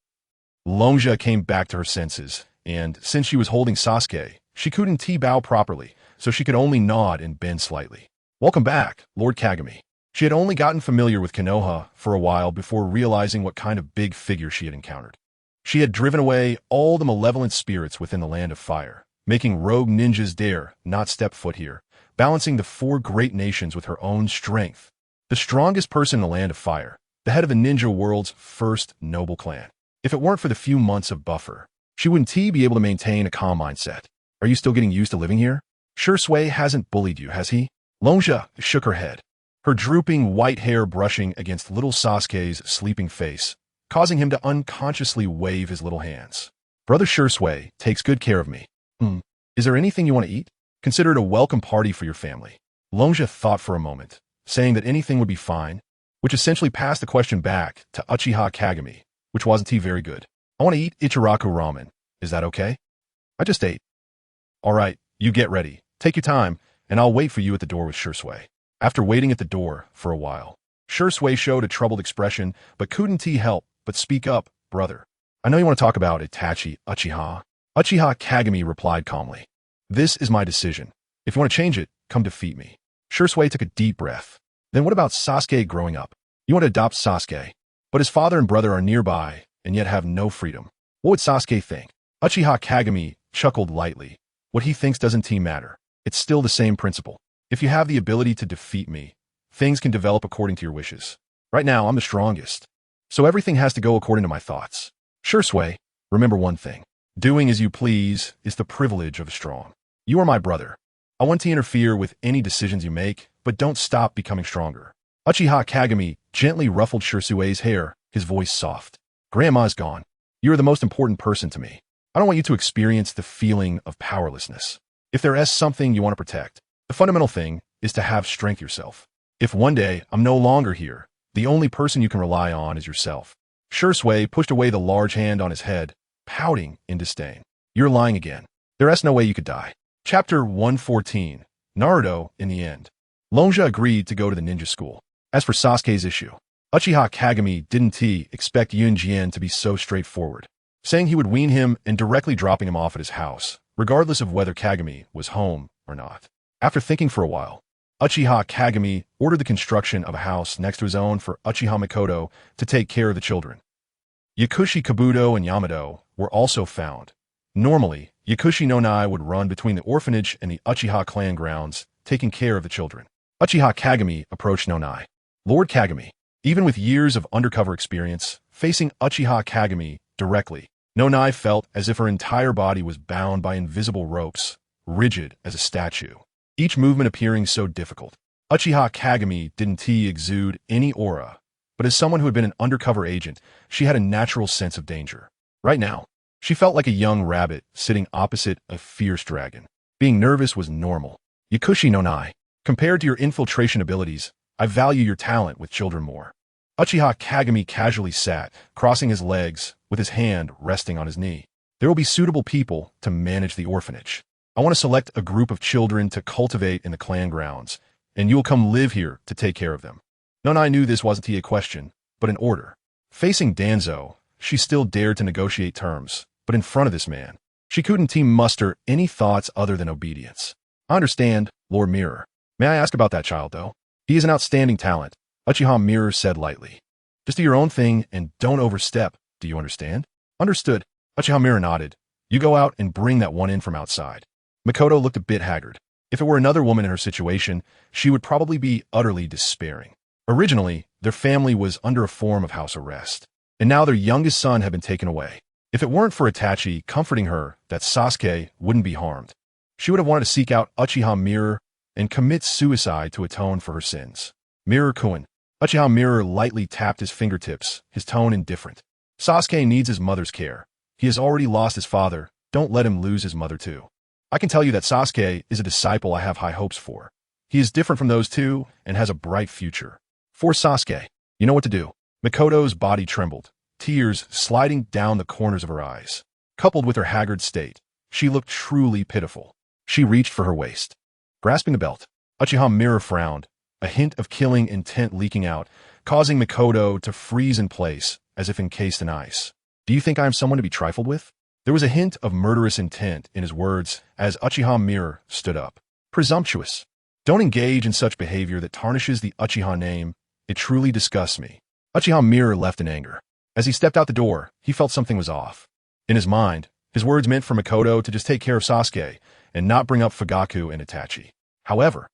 Longja came back to her senses, and since she was holding Sasuke, she couldn't bow properly, so she could only nod and bend slightly. Welcome back, Lord Kagami. She had only gotten familiar with Konoha for a while before realizing what kind of big figure she had encountered. She had driven away all the malevolent spirits within the land of fire, making rogue ninjas dare not step foot here, balancing the 4 great nations with her own strength. The strongest person in the land of fire, the head of the ninja world's first noble clan. If it weren't for the few months of buffer, she wouldn't be able to maintain a calm mindset. Are you still getting used to living here? Sure hasn't bullied you, has he? Longja shook her head, her drooping white hair brushing against little Sasuke's sleeping face, causing him to unconsciously wave his little hands. Brother Sure takes good care of me. Is there anything you want to eat? Consider it a welcome party for your family. Longja thought for a moment, saying that anything would be fine, which essentially passed the question back to Uchiha Kagami, which wasn't very good. I want to eat Ichiraku ramen. Is that okay? I just ate. All right, you get ready. Take your time, and I'll wait for you at the door with Sure. After waiting at the door for a while, Sure showed a troubled expression, but couldn't help but speak up, brother. I know you want to talk about Itachi, Uchiha. Uchiha Kagami replied calmly. This is my decision. If you want to change it, come defeat me. Shursui took a deep breath. Then what about Sasuke growing up? You want to adopt Sasuke, but his father and brother are nearby and yet have no freedom. What would Sasuke think? Uchiha Kagami chuckled lightly. What he thinks doesn't matter. It's still the same principle. If you have the ability to defeat me, things can develop according to your wishes. Right now, I'm the strongest. So everything has to go according to my thoughts. Shursui, remember one thing. Doing as you please is the privilege of the strong. You are my brother. I want to interfere with any decisions you make, but don't stop becoming stronger. Uchiha Kagami gently ruffled Shursui's hair, his voice soft. Grandma's gone. You are the most important person to me. I don't want you to experience the feeling of powerlessness. If there is something you want to protect, the fundamental thing is to have strength yourself. If one day I'm no longer here, the only person you can rely on is yourself. Shursui pushed away the large hand on his head, pouting in disdain. You're lying again. There is no way you could die. Chapter 114. Naruto in the end. Lonja agreed to go to the ninja school. As for Sasuke's issue, Uchiha Kagami didn't expect Yunjian to be so straightforward, saying he would wean him and directly dropping him off at his house, regardless of whether Kagami was home or not. After thinking for a while, Uchiha Kagami ordered the construction of a house next to his own for Uchiha Mikoto to take care of the children. Yakushi Kabuto and Yamato were also found. Normally, Yakushi no Nai would run between the orphanage and the Uchiha clan grounds, taking care of the children. Uchiha Kagami approached no Nai. Lord Kagami, even with years of undercover experience, facing Uchiha Kagami directly, no Nai felt as if her entire body was bound by invisible ropes, rigid as a statue. Each movement appearing so difficult. Uchiha Kagami didn't exude any aura, but as someone who had been an undercover agent, she had a natural sense of danger. Right now, she felt like a young rabbit sitting opposite a fierce dragon. Being nervous was normal. Yakushi no Nai, compared to your infiltration abilities, I value your talent with children more. Uchiha Kagami casually sat, crossing his legs, with his hand resting on his knee. There will be suitable people to manage the orphanage. I want to select a group of children to cultivate in the clan grounds, and you will come live here to take care of them. Nonai knew this wasn't a question, but an order. Facing Danzo, she still dared to negotiate terms, but in front of this man, she couldn't muster any thoughts other than obedience. I understand, Lord Mirror. May I ask about that child, though? He is an outstanding talent, Uchiha Mirror said lightly. Just do your own thing and don't overstep, do you understand? Understood. Uchiha Mirror nodded. You go out and bring that one in from outside. Mikoto looked a bit haggard. If it were another woman in her situation, she would probably be utterly despairing. Originally, their family was under a form of house arrest, and now their youngest son had been taken away. If it weren't for Itachi comforting her that Sasuke wouldn't be harmed, she would have wanted to seek out Uchiha Mirror and commit suicide to atone for her sins. Mirror-kun. Uchiha Mirror lightly tapped his fingertips, his tone indifferent. Sasuke needs his mother's care. He has already lost his father. Don't let him lose his mother too. I can tell you that Sasuke is a disciple I have high hopes for. He is different from those two and has a bright future. For Sasuke, you know what to do. Mikoto's body trembled, tears sliding down the corners of her eyes. Coupled with her haggard state, she looked truly pitiful. She reached for her waist. Grasping the belt, Uchiha Mirror frowned, a hint of killing intent leaking out, causing Mikoto to freeze in place as if encased in ice. Do you think I am someone to be trifled with? There was a hint of murderous intent in his words as Uchiha Mirror stood up. Presumptuous. Don't engage in such behavior that tarnishes the Uchiha name. It truly disgusts me. Uchiha Mirror left in anger. As he stepped out the door, he felt something was off. In his mind, his words meant for Mikoto to just take care of Sasuke and not bring up Fugaku and Itachi. However,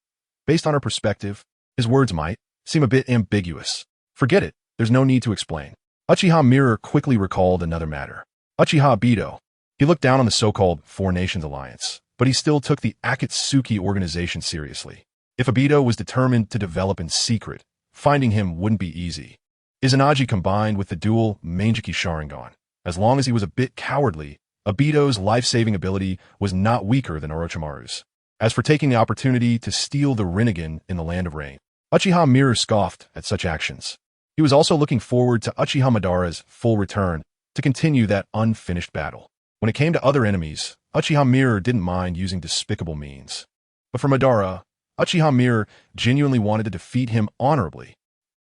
based on her perspective, his words might seem a bit ambiguous. Forget it. There's no need to explain. Uchiha Mirror quickly recalled another matter. Uchiha Obito. He looked down on the so-called Four Nations Alliance, but he still took the Akatsuki organization seriously. If Obito was determined to develop in secret, finding him wouldn't be easy. Izanagi combined with the dual Mangeki Sharingan. As long as he was a bit cowardly, Obito's life-saving ability was not weaker than Orochimaru's. As for taking the opportunity to steal the Rinnegan in the Land of Rain, Uchiha Mirror scoffed at such actions. He was also looking forward to Uchiha Madara's full return to continue that unfinished battle. When it came to other enemies, Uchiha Mirror didn't mind using despicable means. But for Madara, Uchiha Mirror genuinely wanted to defeat him honorably.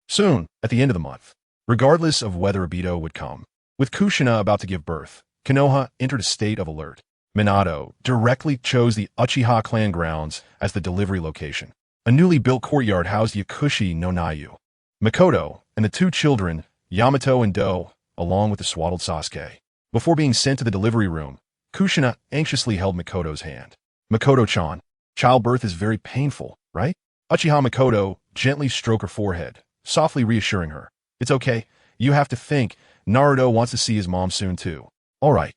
Soon, at the end of the month, regardless of whether Obito would come. With Kushina about to give birth, Konoha entered a state of alert. Minato directly chose the Uchiha clan grounds as the delivery location. A newly built courtyard housed Yakushi no Nayu, Makoto, and the two children, Yamato and Do, along with the swaddled Sasuke. Before being sent to the delivery room, Kushina anxiously held Makoto's hand. Makoto-chan, childbirth is very painful, right? Uchiha Makoto gently stroked her forehead, softly reassuring her. It's okay. You have to think. Naruto wants to see his mom soon too. All right.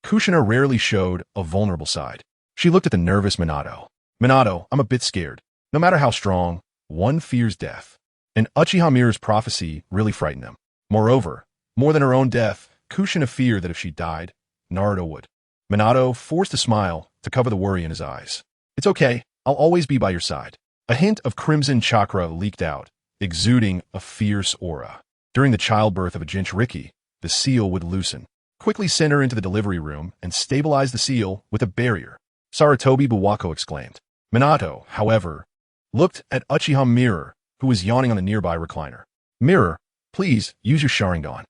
Kushina rarely showed a vulnerable side. She looked at the nervous Minato. Minato, I'm a bit scared. No matter how strong, one fears death. And Uchiha Mirror's prophecy really frightened them. Moreover, more than her own death, Kushina feared that if she died, Naruto would. Minato forced a smile to cover the worry in his eyes. It's okay. I'll always be by your side. A hint of crimson chakra leaked out, exuding a fierce aura. During the childbirth of a Jinchuriki, the seal would loosen. Quickly send her into the delivery room and stabilize the seal with a barrier. Sarutobi Buwako exclaimed. Minato, however, looked at Uchiha Mirror, who was yawning on the nearby recliner. Mirror, please use your Sharingan.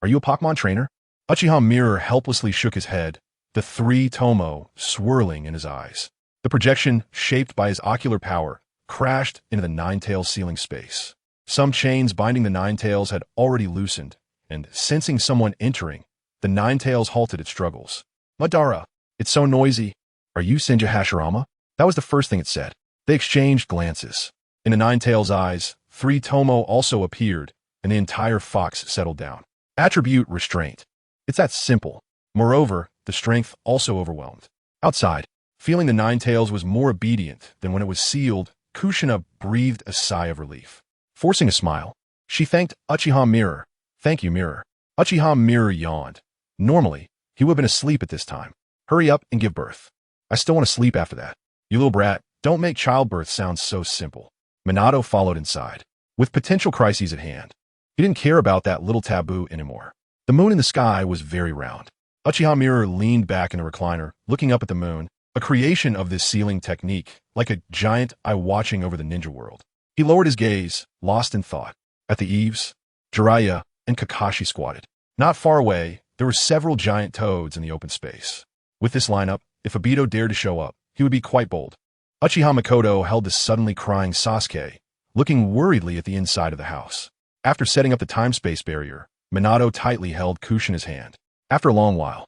Are you a Pokemon trainer? Uchiha Mirror helplessly shook his head, the three tomo swirling in his eyes. The projection, shaped by his ocular power, crashed into the Ninetales ceiling space. Some chains binding the Ninetales had already loosened, and sensing someone entering, the Ninetales halted its struggles. Madara, it's so noisy. Are you Senju Hashirama? That was the first thing it said. They exchanged glances. In the Ninetales' eyes, three tomo also appeared, and the entire fox settled down. Attribute restraint. It's that simple. Moreover, the strength also overwhelmed. Outside, feeling the Ninetales was more obedient than when it was sealed, Kushina breathed a sigh of relief. Forcing a smile, she thanked Uchiha Mirror. Thank you, Mirror. Uchiha Mirror yawned. Normally, he would have been asleep at this time. Hurry up and give birth. I still want to sleep after that. You little brat, don't make childbirth sound so simple. Minato followed inside. With potential crises at hand, he didn't care about that little taboo anymore. The moon in the sky was very round. Uchiha Mirror leaned back in the recliner, looking up at the moon, a creation of this sealing technique, like a giant eye watching over the ninja world. He lowered his gaze, lost in thought. At the eaves, Jiraiya and Kakashi squatted. Not far away, there were several giant toads in the open space. With this lineup, if Obito dared to show up, he would be quite bold. Uchiha Makoto held the suddenly crying Sasuke, looking worriedly at the inside of the house. After setting up the time-space barrier, Minato tightly held Kushina's hand. After a long while,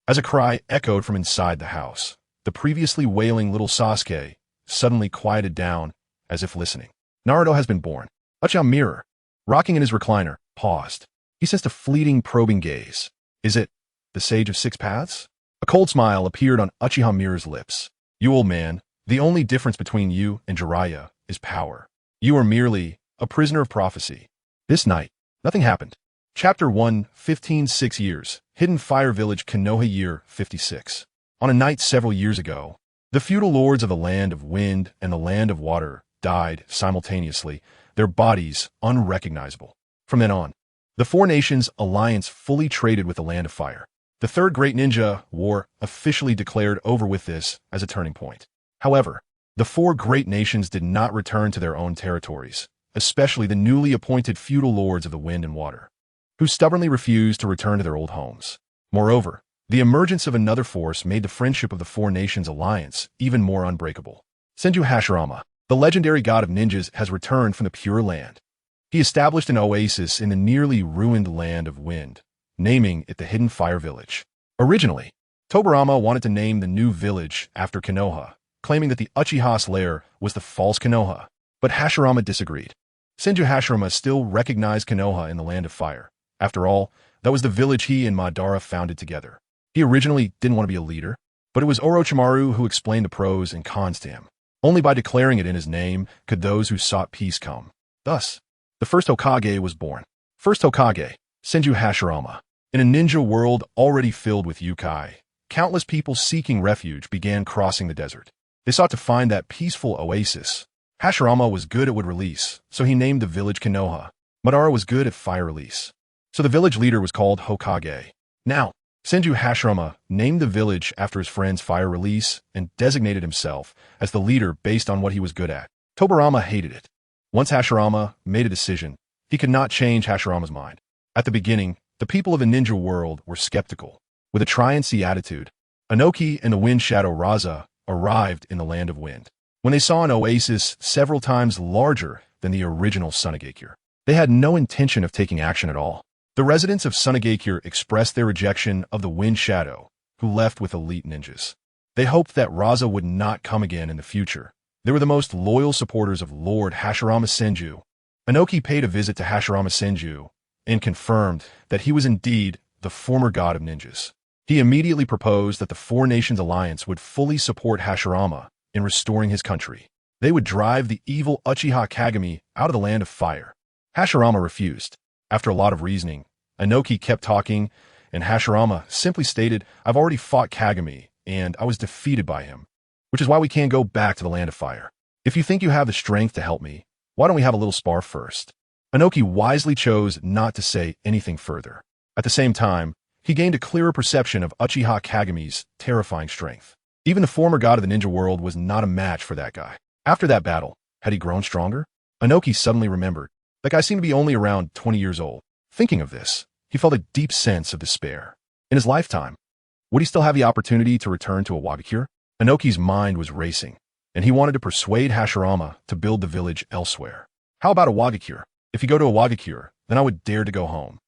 as a cry echoed from inside the house, the previously wailing little Sasuke suddenly quieted down, as if listening. Naruto has been born. Uchiha Mirror, rocking in his recliner, paused. He sensed a fleeting, probing gaze. Is it the Sage of Six Paths? A cold smile appeared on Uchiha Mirror's lips. You old man, the only difference between you and Jiraiya is power. You are merely a prisoner of prophecy. This night, nothing happened. Chapter 1, 6 years, Hidden Fire Village, Konoha year 56. On a night several years ago, the feudal lords of the Land of Wind and the Land of Water died simultaneously, their bodies unrecognizable. From then on, the four nations' alliance fully traded with the Land of Fire. The Third Great Ninja War officially declared over with this as a turning point. However, the four great nations did not return to their own territories, especially the newly appointed feudal lords of the Wind and Water, who stubbornly refused to return to their old homes. Moreover, the emergence of another force made the friendship of the four nations' alliance even more unbreakable. Senju Hashirama, the legendary god of ninjas, has returned from the Pure Land. He established an oasis in the nearly ruined Land of Wind, naming it the Hidden Fire Village. Originally, Tobirama wanted to name the new village after Konoha, claiming that the Uchiha's lair was the false Konoha, but Hashirama disagreed. Senju Hashirama still recognized Konoha in the Land of Fire. After all, that was the village he and Madara founded together. He originally didn't want to be a leader, but it was Orochimaru who explained the pros and cons to him. Only by declaring it in his name could those who sought peace come. Thus, the first Hokage was born. First Hokage, Senju Hashirama. In a ninja world already filled with yokai, countless people seeking refuge began crossing the desert. They sought to find that peaceful oasis. Hashirama was good at wood release, so he named the village Konoha. Madara was good at fire release, so the village leader was called Hokage. Now, Senju Hashirama named the village after his friend's fire release and designated himself as the leader based on what he was good at. Tobirama hated it. Once Hashirama made a decision, he could not change Hashirama's mind. At the beginning, the people of the ninja world were skeptical. With a try-and-see attitude, Inoki and the wind shadow Raza arrived in the land of wind. When they saw an oasis several times larger than the original Sunagakure, they had no intention of taking action at all. The residents of Sunagakure expressed their rejection of the wind shadow, who left with elite ninjas. They hoped that Raza would not come again in the future. They were the most loyal supporters of Lord Hashirama Senju. Inoki paid a visit to Hashirama Senju and confirmed that he was indeed the former god of ninjas. He immediately proposed that the Four Nations Alliance would fully support Hashirama in restoring his country. They would drive the evil Uchiha Kagami out of the land of fire. Hashirama refused. After a lot of reasoning, Inoki kept talking, and Hashirama simply stated, "I've already fought Kagami, and I was defeated by him, which is why we can't go back to the land of fire. If you think you have the strength to help me, why don't we have a little spar first?" Inoki wisely chose not to say anything further. At the same time, he gained a clearer perception of Uchiha Kagami's terrifying strength. Even the former god of the ninja world was not a match for that guy. After that battle, had he grown stronger? Inoki suddenly remembered. That guy seemed to be only around 20 years old. Thinking of this, he felt a deep sense of despair. In his lifetime, would he still have the opportunity to return to a Wagakure? Inoki's mind was racing, and he wanted to persuade Hashirama to build the village elsewhere. How about a Wagakure? If you go to a Wagakure, then I would dare to go home.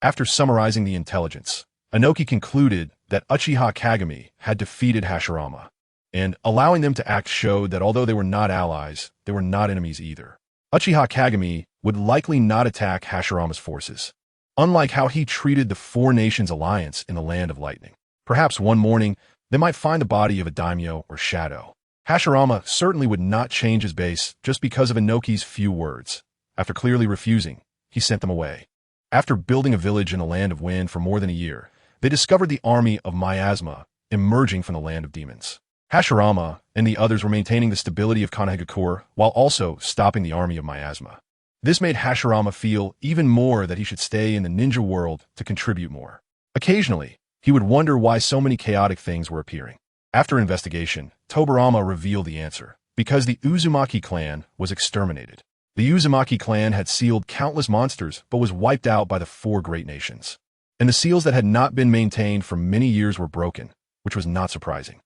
After summarizing the intelligence, Inoki concluded that Uchiha Kagami had defeated Hashirama, and allowing them to act showed that although they were not allies, they were not enemies either. Uchiha Kagami would likely not attack Hashirama's forces, unlike how he treated the Four Nations Alliance in the Land of Lightning. Perhaps one morning, they might find the body of a daimyo or shadow. Hashirama certainly would not change his base just because of Inoki's few words. After clearly refusing, he sent them away. After building a village in the Land of Wind for more than a year, they discovered the army of Miasma emerging from the Land of Demons. Hashirama and the others were maintaining the stability of Konohagakure while also stopping the army of Miasma. This made Hashirama feel even more that he should stay in the ninja world to contribute more. Occasionally, he would wonder why so many chaotic things were appearing. After investigation, Tobarama revealed the answer. Because the Uzumaki clan was exterminated. The Uzumaki clan had sealed countless monsters but was wiped out by the Four Great Nations. And the seals that had not been maintained for many years were broken, which was not surprising.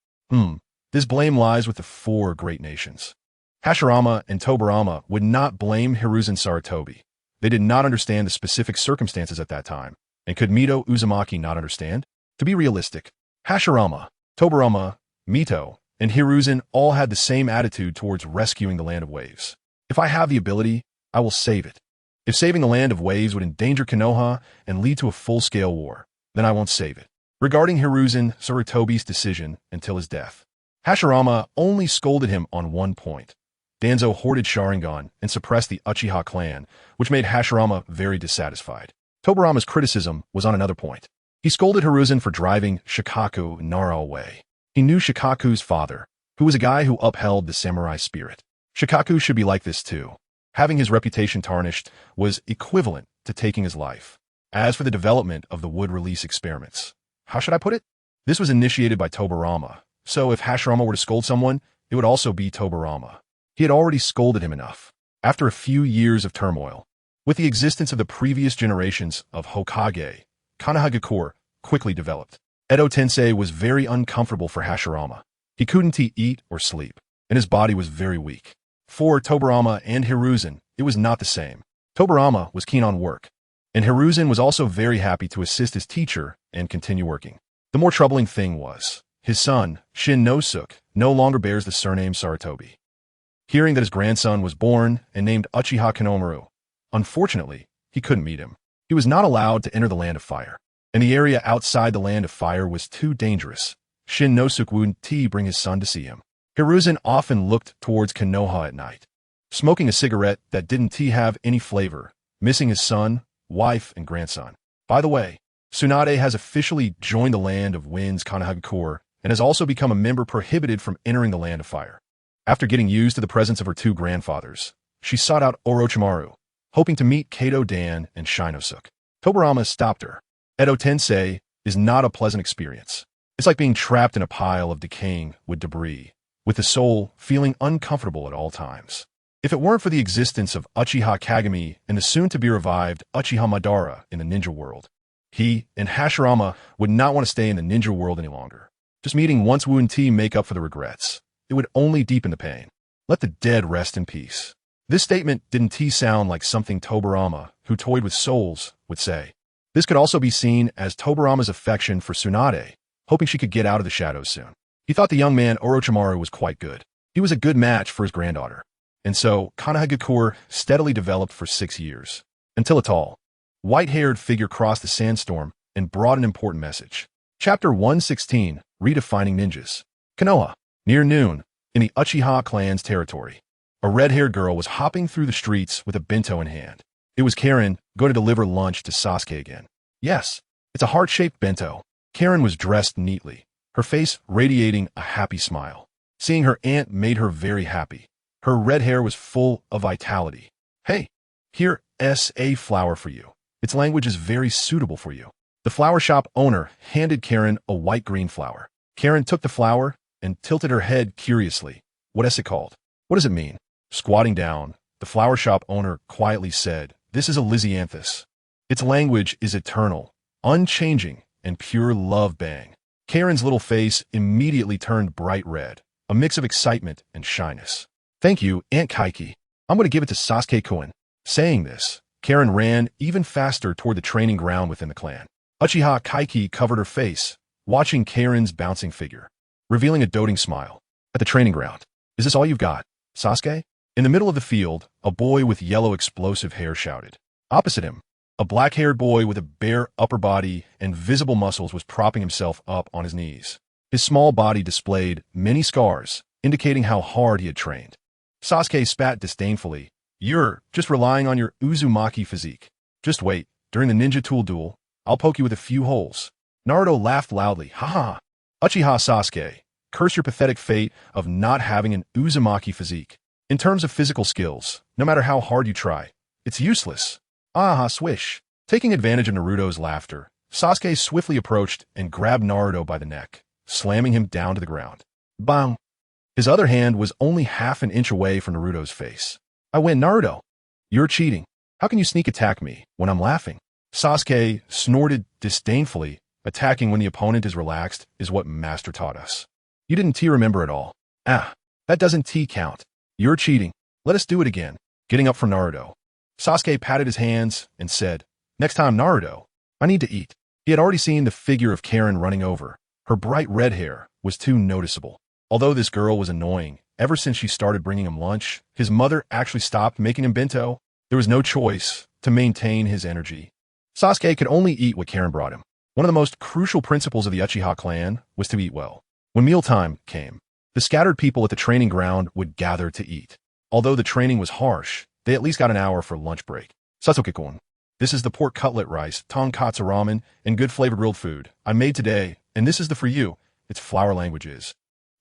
This blame lies with the Four Great Nations. Hashirama and Tobarama would not blame Hiruzen Sarutobi. They did not understand the specific circumstances at that time. And could Mito Uzumaki not understand? To be realistic, Hashirama, Tobarama, Mito, and Hiruzen all had the same attitude towards rescuing the Land of Waves. If I have the ability, I will save it. If saving the Land of Waves would endanger Konoha and lead to a full-scale war, then I won't save it. Regarding Hiruzen Sarutobi's decision until his death, Hashirama only scolded him on one point. Danzo hoarded Sharingan and suppressed the Uchiha clan, which made Hashirama very dissatisfied. Tobarama's criticism was on another point. He scolded Hiruzen for driving Shikaku Nara away. He knew Shikaku's father, who was a guy who upheld the samurai spirit. Shikaku should be like this too. Having his reputation tarnished was equivalent to taking his life. As for the development of the wood release experiments, how should I put it? This was initiated by Tobarama, so if Hashirama were to scold someone, it would also be Tobarama. He had already scolded him enough. After a few years of turmoil, with the existence of the previous generations of Hokage, Konohagakure quickly developed. Edo Tensei was very uncomfortable for Hashirama. He couldn't eat or sleep, and his body was very weak. For Tobarama and Hiruzen, it was not the same. Tobarama was keen on work, and Hiruzen was also very happy to assist his teacher and continue working. The more troubling thing was, his son, Shin Nosuke, no longer bears the surname Sarutobi. Hearing that his grandson was born and named Uchiha Kanomaru, unfortunately, he couldn't meet him. He was not allowed to enter the Land of Fire, and the area outside the Land of Fire was too dangerous. Shin Nosuke wouldn't bring his son to see him. Hiruzen often looked towards Konoha at night, smoking a cigarette that didn't have any flavor, missing his son, wife, and grandson. By the way, Tsunade has officially joined the Land of Wind's Konohagakure and has also become a member prohibited from entering the Land of Fire. After getting used to the presence of her two grandfathers, she sought out Orochimaru, hoping to meet Kato Dan and Shinosuke. Tobarama stopped her. Edo Tensei is not a pleasant experience. It's like being trapped in a pile of decaying wood debris, with the soul feeling uncomfortable at all times. If it weren't for the existence of Uchiha Kagami and the soon-to-be-revived Uchiha Madara in the ninja world, he and Hashirama would not want to stay in the ninja world any longer. Just meeting once wouldn't tea make up for the regrets. It would only deepen the pain. Let the dead rest in peace. This statement didn't tea sound like something Tobirama, who toyed with souls, would say. This could also be seen as Tobirama's affection for Tsunade, hoping she could get out of the shadows soon. He thought the young man Orochimaru was quite good. He was a good match for his granddaughter. And so, Konohagakure steadily developed for 6 years. Until a tall, white-haired figure crossed the sandstorm and brought an important message. Chapter 116, Redefining Ninjas. Konoha. Near noon, in the Uchiha clan's territory, a red-haired girl was hopping through the streets with a bento in hand. It was Karen, going to deliver lunch to Sasuke again. Yes, it's a heart-shaped bento. Karen was dressed neatly, her face radiating a happy smile. Seeing her aunt made her very happy. Her red hair was full of vitality. Hey, here's a flower for you. Its language is very suitable for you. The flower shop owner handed Karen a white-green flower. Karen took the flower and tilted her head curiously. What is it called? What does it mean? Squatting down, the flower shop owner quietly said, "This is a Lysianthus. Its language is eternal, unchanging, and pure love bang." Karen's little face immediately turned bright red, a mix of excitement and shyness. "Thank you, Aunt Kaiki. I'm going to give it to Sasuke-kun." Saying this, Karen ran even faster toward the training ground within the clan. Uchiha Kaiki covered her face, watching Karen's bouncing figure, revealing a doting smile. At the training ground. "Is this all you've got, Sasuke?" In the middle of the field, a boy with yellow explosive hair shouted. Opposite him, a black-haired boy with a bare upper body and visible muscles was propping himself up on his knees. His small body displayed many scars, indicating how hard he had trained. Sasuke spat disdainfully. "You're just relying on your Uzumaki physique. Just wait, during the ninja tool duel, I'll poke you with a few holes." Naruto laughed loudly. "Ha ha! Uchiha Sasuke, curse your pathetic fate of not having an Uzumaki physique. In terms of physical skills, no matter how hard you try, it's useless." Aha, swish. Taking advantage of Naruto's laughter, Sasuke swiftly approached and grabbed Naruto by the neck, slamming him down to the ground. Bang! His other hand was only half an inch away from Naruto's face. "I win, Naruto. You're cheating. How can you sneak attack me when I'm laughing?" Sasuke snorted disdainfully. Attacking when the opponent is relaxed is what Master taught us. "You didn't remember it all. Ah, that doesn't count. You're cheating. Let us do it again." Getting up from Naruto, Sasuke patted his hands and said, "Next time, Naruto, I need to eat." He had already seen the figure of Karen running over. Her bright red hair was too noticeable. Although this girl was annoying, ever since she started bringing him lunch, his mother actually stopped making him bento. There was no choice to maintain his energy. Sasuke could only eat what Karen brought him. One of the most crucial principles of the Uchiha clan was to eat well. When mealtime came, the scattered people at the training ground would gather to eat. Although the training was harsh, they at least got an hour for lunch break. "Sasuke-kun, this is the pork cutlet rice, tonkatsu ramen, and good flavored grilled food I made today, and this is the for you. Its flower languages."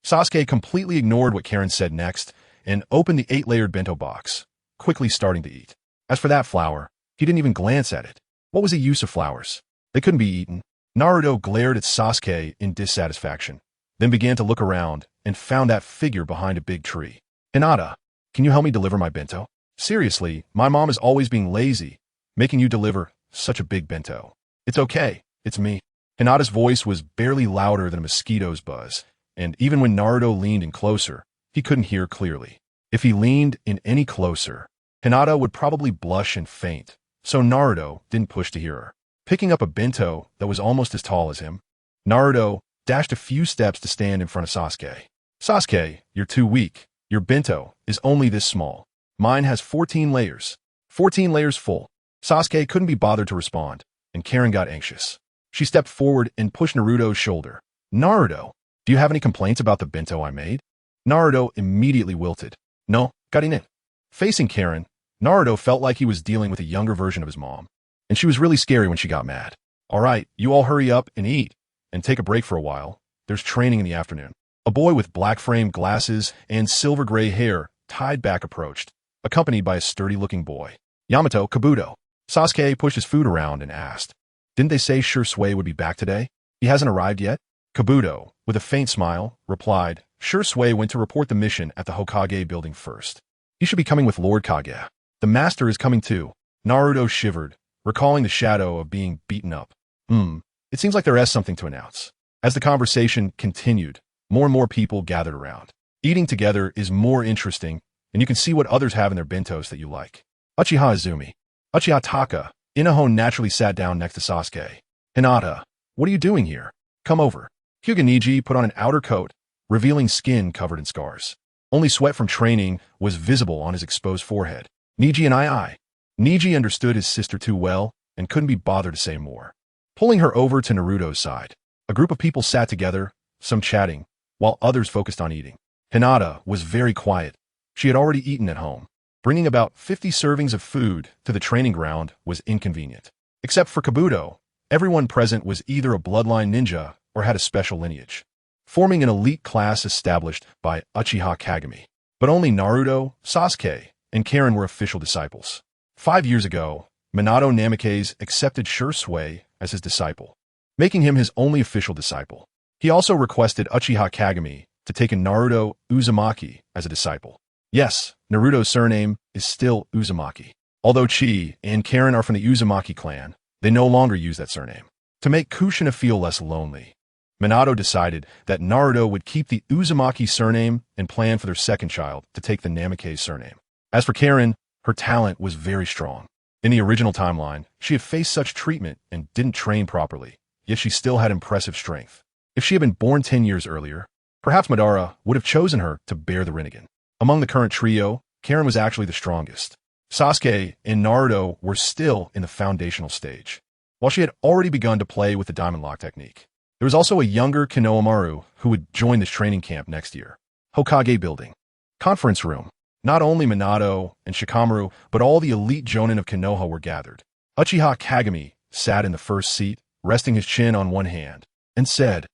Sasuke completely ignored what Karen said next and opened the 8-layered bento box, quickly starting to eat. As for that flower, he didn't even glance at it. What was the use of flowers? They couldn't be eaten. Naruto glared at Sasuke in dissatisfaction, then began to look around and found that figure behind a big tree. "Hinata, can you help me deliver my bento? Seriously, my mom is always being lazy, making you deliver such a big bento." "It's okay, it's me." Hinata's voice was barely louder than a mosquito's buzz, and even when Naruto leaned in closer, he couldn't hear clearly. If he leaned in any closer, Hinata would probably blush and faint, so Naruto didn't push to hear her. Picking up a bento that was almost as tall as him, Naruto dashed a few steps to stand in front of Sasuke. "Sasuke, you're too weak. Your bento is only this small. Mine has 14 layers. 14 layers full." Sasuke couldn't be bothered to respond, and Karen got anxious. She stepped forward and pushed Naruto's shoulder. "Naruto, do you have any complaints about the bento I made?" Naruto immediately wilted. "No, Karine." Facing Karen, Naruto felt like he was dealing with a younger version of his mom, and she was really scary when she got mad. "All right, you all hurry up and eat, and take a break for a while. There's training in the afternoon." A boy with black-framed glasses and silver-gray hair tied back approached, accompanied by a sturdy-looking boy. "Yamato, Kabuto." Sasuke pushed his food around and asked, "Didn't they say Sure would be back today? He hasn't arrived yet?" Kabuto, with a faint smile, replied, "Sure went to report the mission at the Hokage building first. He should be coming with Lord Kage. The master is coming too." Naruto shivered, recalling the shadow of being beaten up. It seems like there is something to announce." As the conversation continued, more and more people gathered around. Eating together is more interesting, and you can see what others have in their bentos that you like. Uchiha Izumi. Uchiha Taka. Inaho naturally sat down next to Sasuke. Hinata, what are you doing here? Come over. Hyuga Niji put on an outer coat, revealing skin covered in scars. Only sweat from training was visible on his exposed forehead. Niji and I. Niji understood his sister too well and couldn't be bothered to say more. Pulling her over to Naruto's side, a group of people sat together, some chatting, while others focused on eating. Hinata was very quiet. She had already eaten at home. Bringing about 50 servings of food to the training ground was inconvenient. Except for Kabuto, everyone present was either a bloodline ninja or had a special lineage, forming an elite class established by Uchiha Kagami. But only Naruto, Sasuke, and Karen were official disciples. 5 years ago, Minato Namikaze accepted Shursui as his disciple, making him his only official disciple. He also requested Uchiha Kagami to take in Naruto Uzumaki as a disciple. Yes, Naruto's surname is still Uzumaki. Although Chi and Karen are from the Uzumaki clan, they no longer use that surname. To make Kushina feel less lonely, Minato decided that Naruto would keep the Uzumaki surname and plan for their second child to take the Namikaze surname. As for Karen, her talent was very strong. In the original timeline, she had faced such treatment and didn't train properly, yet she still had impressive strength. If she had been born 10 years earlier, perhaps Madara would have chosen her to bear the Rinnegan. Among the current trio, Karen was actually the strongest. Sasuke and Naruto were still in the foundational stage, while she had already begun to play with the Diamond Lock technique. There was also a younger Konohamaru who would join this training camp next year. Hokage Building. Conference Room. Not only Minato and Shikamaru, but all the elite jonin of Konoha were gathered. Uchiha Kagami sat in the first seat, resting his chin on one hand, and said,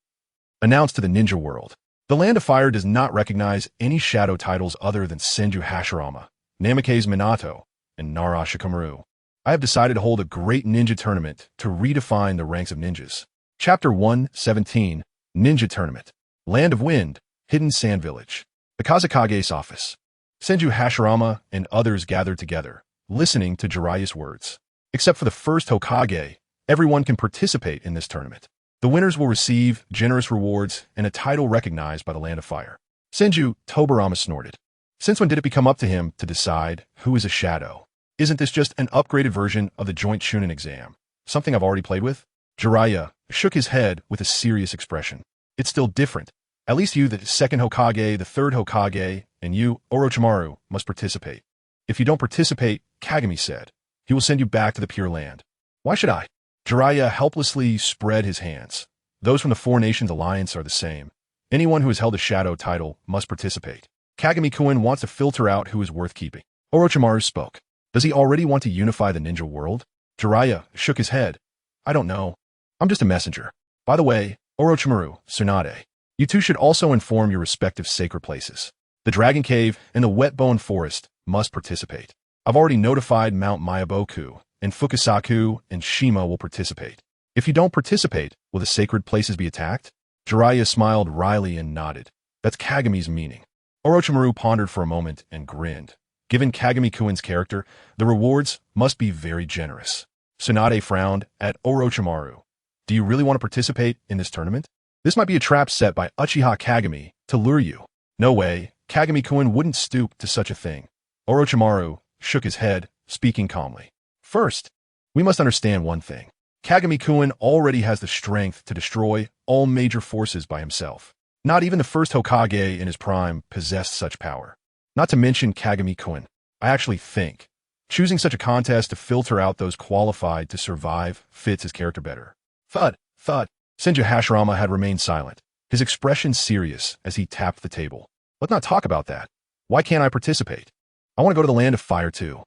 "Announced to the ninja world. The Land of Fire does not recognize any shadow titles other than Senju Hashirama, Namikaze Minato, and Nara Shikamaru. I have decided to hold a great ninja tournament to redefine the ranks of ninjas. Chapter 117, Ninja Tournament. Land of Wind, Hidden Sand Village. The Kazekage's office. Senju Hashirama and others gathered together, listening to Jiraiya's words. Except for the first Hokage, everyone can participate in this tournament. The winners will receive generous rewards and a title recognized by the Land of Fire." Senju Tobirama snorted. Since when did it become up to him to decide who is a shadow? Isn't this just an upgraded version of the joint Chunin exam? Something I've already played with? Jiraiya shook his head with a serious expression. It's still different. At least you, the second Hokage, the third Hokage, and you, Orochimaru, must participate. If you don't participate, Kagami said, he will send you back to the Pure Land. Why should I? Jiraiya helplessly spread his hands. Those from the Four Nations Alliance are the same. Anyone who has held a shadow title must participate. Kagami-kun wants to filter out who is worth keeping. Orochimaru spoke. Does he already want to unify the ninja world? Jiraiya shook his head. I don't know. I'm just a messenger. By the way, Orochimaru, Tsunade, you two should also inform your respective sacred places. The Dragon Cave and the Wet-Bone Forest must participate. I've already notified Mount Mayaboku, and Fukusaku and Shima will participate. If you don't participate, will the sacred places be attacked? Jiraiya smiled wryly and nodded. That's Kagami's meaning. Orochimaru pondered for a moment and grinned. Given Kagami-kun's character, the rewards must be very generous. Tsunade frowned at Orochimaru. Do you really want to participate in this tournament? This might be a trap set by Uchiha Kagami to lure you. No way, Kagami-kun wouldn't stoop to such a thing. Orochimaru shook his head, speaking calmly. First, we must understand one thing. Kagami-kun already has the strength to destroy all major forces by himself. Not even the first Hokage in his prime possessed such power. Not to mention Kagami-kun. I actually think choosing such a contest to filter out those qualified to survive fits his character better. Thud, thud. Senju Hashirama had remained silent, his expression serious as he tapped the table. Let's not talk about that. Why can't I participate? I want to go to the Land of Fire too.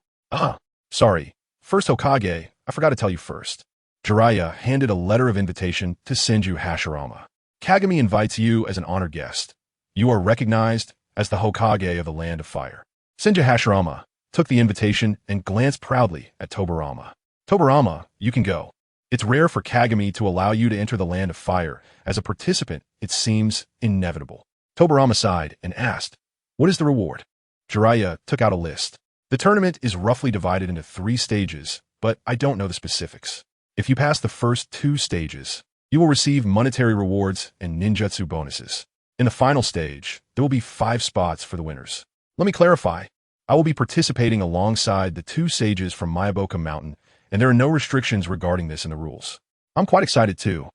Sorry. First Hokage, I forgot to tell you first. Jiraiya handed a letter of invitation to Senju Hashirama. Kagami invites you as an honored guest. You are recognized as the Hokage of the Land of Fire. Senju Hashirama took the invitation and glanced proudly at Tobirama. Tobirama, you can go. It's rare for Kagami to allow you to enter the Land of Fire. As a participant, it seems inevitable. Tobirama sighed and asked, what is the reward? Jiraiya took out a list. The tournament is roughly divided into 3 stages, but I don't know the specifics. If you pass the first 2 stages, You will receive monetary rewards and ninjutsu bonuses. In the final stage, there will be 5 spots for the winners. Let me clarify. I will be participating alongside the 2 sages from Miyaboka Mountain, and there are no restrictions regarding this in the rules. I'm quite excited too.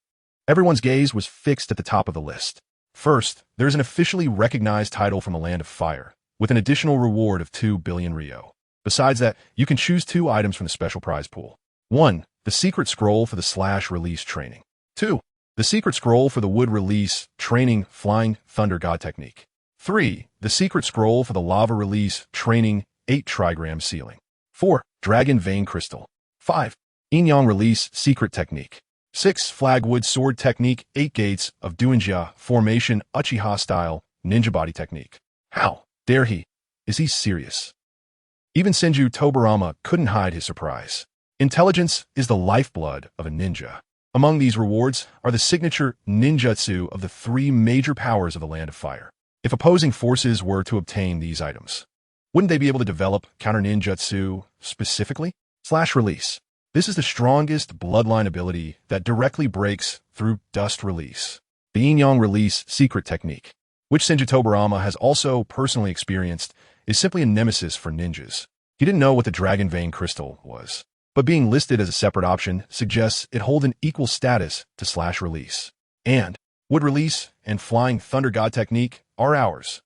Everyone's gaze was fixed at the top of the list. First, there's an officially recognized title from the Land of Fire, with an additional reward of 2 billion Ryo. Besides that, you can choose 2 items from the special prize pool. 1. The secret scroll for the /release training. 2. The secret scroll for the wood release training flying thunder god technique. 3. The secret scroll for the lava release training 8 trigram ceiling. 4. Dragon vein crystal. 5. Yin-yang release secret technique. 6. Flagwood sword technique 8 gates of Duinjia formation Uchiha style ninja body technique. How dare he? Is he serious? Even Senju Tobarama couldn't hide his surprise. Intelligence is the lifeblood of a ninja. Among these rewards are the signature ninjutsu of the 3 major powers of the Land of Fire. If opposing forces were to obtain these items, wouldn't they be able to develop counter ninjutsu specifically? /release. This is the strongest bloodline ability that directly breaks through dust release. The yin-yang release secret technique, which Senju Tobarama has also personally experienced, is simply a nemesis for ninjas. He didn't know what the dragon vein crystal was, but being listed as a separate option suggests it holds an equal status to /release. And wood release and flying thunder god technique are ours.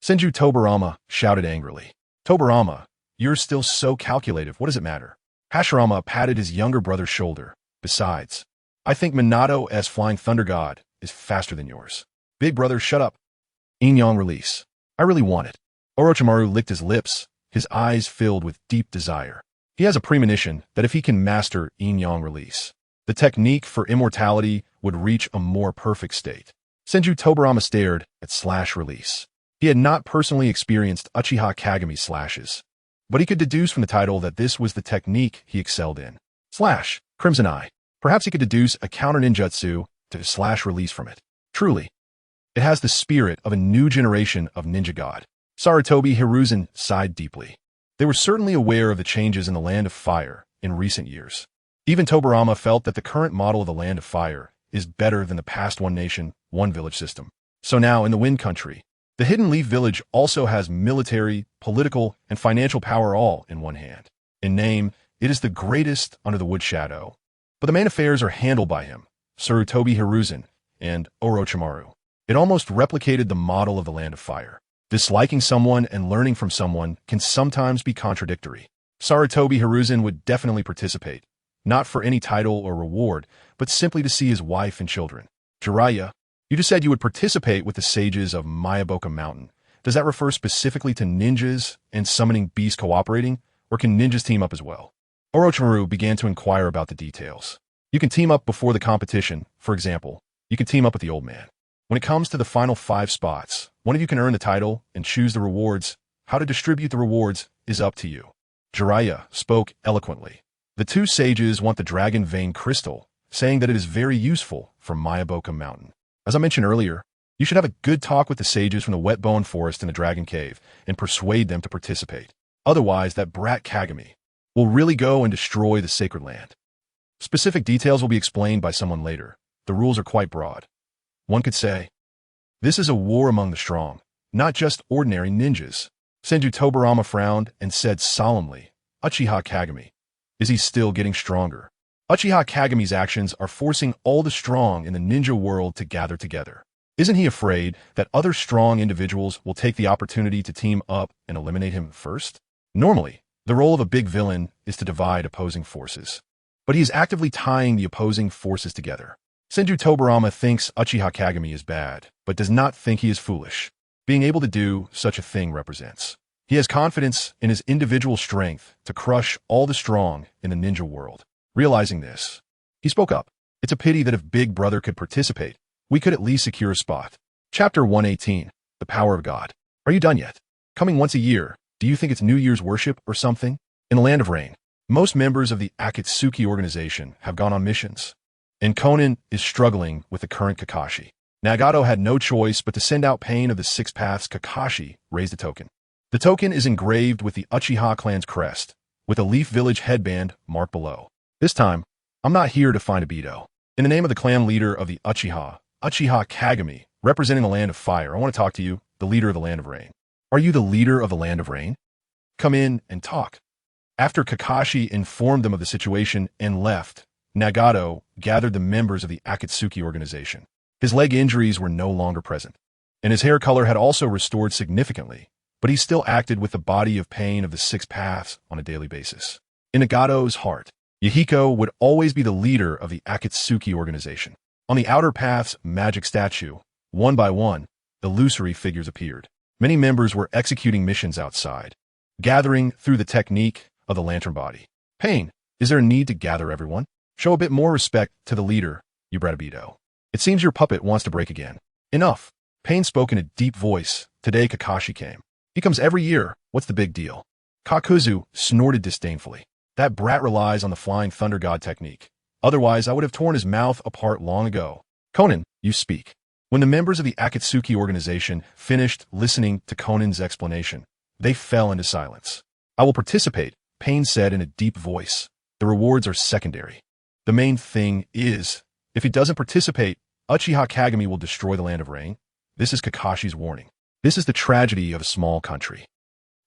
Senju Tobarama shouted angrily. Tobarama, you're still so calculative, what does it matter? Hashirama patted his younger brother's shoulder. Besides, I think Minato's flying thunder god is faster than yours. Big brother, shut up. Yin-yang release. I really want it. Orochimaru licked his lips, his eyes filled with deep desire. He has a premonition that if he can master yin-yang release, the technique for immortality would reach a more perfect state. Senju Tobarama stared at /release. He had not personally experienced Uchiha Kagami slashes, but he could deduce from the title that this was the technique he excelled in. Crimson Eye. Perhaps he could deduce a counter ninjutsu to /release from it. Truly, it has the spirit of a new generation of ninja god. Sarutobi Hiruzen sighed deeply. They were certainly aware of the changes in the Land of Fire in recent years. Even Tobarama felt that the current model of the Land of Fire is better than the past one nation, one village system. So now in the Wind Country, the Hidden Leaf Village also has military, political, and financial power all in one hand. In name, it is the greatest under the Wood Shadow. But the main affairs are handled by him, Sarutobi Hiruzen, and Orochimaru. It almost replicated the model of the Land of Fire. Disliking someone and learning from someone can sometimes be contradictory. Sarutobi Hiruzen would definitely participate, not for any title or reward, but simply to see his wife and children. Jiraiya, you just said you would participate with the sages of Miyaboka Mountain. Does that refer specifically to ninjas and summoning beasts cooperating, or can ninjas team up as well? Orochimaru began to inquire about the details. You can team up before the competition. For example, you can team up with the old man. When it comes to the final 5 spots, one of you can earn the title and choose the rewards. How to distribute the rewards is up to you. Jiraiya spoke eloquently. The 2 sages want the dragon vein crystal, saying that it is very useful for Miyaboka Mountain. As I mentioned earlier, you should have a good talk with the sages from the Wet Bone Forest and the Dragon Cave and persuade them to participate. Otherwise, that brat Kagami will really go and destroy the sacred land. Specific details will be explained by someone later. The rules are quite broad. One could say, this is a war among the strong, not just ordinary ninjas. Senju Tobarama frowned and said solemnly, Uchiha Kagami. Is he still getting stronger? Uchiha Kagami's actions are forcing all the strong in the ninja world to gather together. Isn't he afraid that other strong individuals will take the opportunity to team up and eliminate him first? Normally, the role of a big villain is to divide opposing forces, but he is actively tying the opposing forces together. Senju Tobarama thinks Uchiha Kagami is bad, but does not think he is foolish. Being able to do such a thing represents. He has confidence in his individual strength to crush all the strong in the ninja world. Realizing this, he spoke up. It's a pity that if Big Brother could participate, we could at least secure a spot. Chapter 118, The Power of God. Are you done yet? Coming once a year, do you think it's New Year's worship or something? In the Land of Rain, most members of the Akatsuki organization have gone on missions, and Conan is struggling with the current Kakashi. Nagato had no choice but to send out Pain of the Six Paths. Kakashi raised a token. The token is engraved with the Uchiha clan's crest, with a Leaf Village headband marked below. This time, I'm not here to find Obito. In the name of the clan leader of the Uchiha, Uchiha Kagami, representing the Land of Fire, I want to talk to you, the leader of the Land of Rain. Are you the leader of the Land of Rain? Come in and talk. After Kakashi informed them of the situation and left, Nagato gathered the members of the Akatsuki organization. His leg injuries were no longer present, and his hair color had also restored significantly, but he still acted with the body of pain of the six paths on a daily basis. In Nagato's heart, Yahiko would always be the leader of the Akatsuki organization. On the outer path's magic statue, one by one, illusory figures appeared. Many members were executing missions outside, gathering through the technique of the lantern body. Pain, is there a need to gather everyone? Show a bit more respect to the leader, Ubratabido. It seems your puppet wants to break again. Enough. Pain spoke in a deep voice. Today Kakashi came. He comes every year. What's the big deal? Kakuzu snorted disdainfully. That brat relies on the flying thunder god technique. Otherwise, I would have torn his mouth apart long ago. Conan, you speak. When the members of the Akatsuki organization finished listening to Conan's explanation, they fell into silence. I will participate, Pain said in a deep voice. The rewards are secondary. The main thing is, if he doesn't participate, Uchiha Kagami will destroy the Land of Rain. This is Kakashi's warning. This is the tragedy of a small country.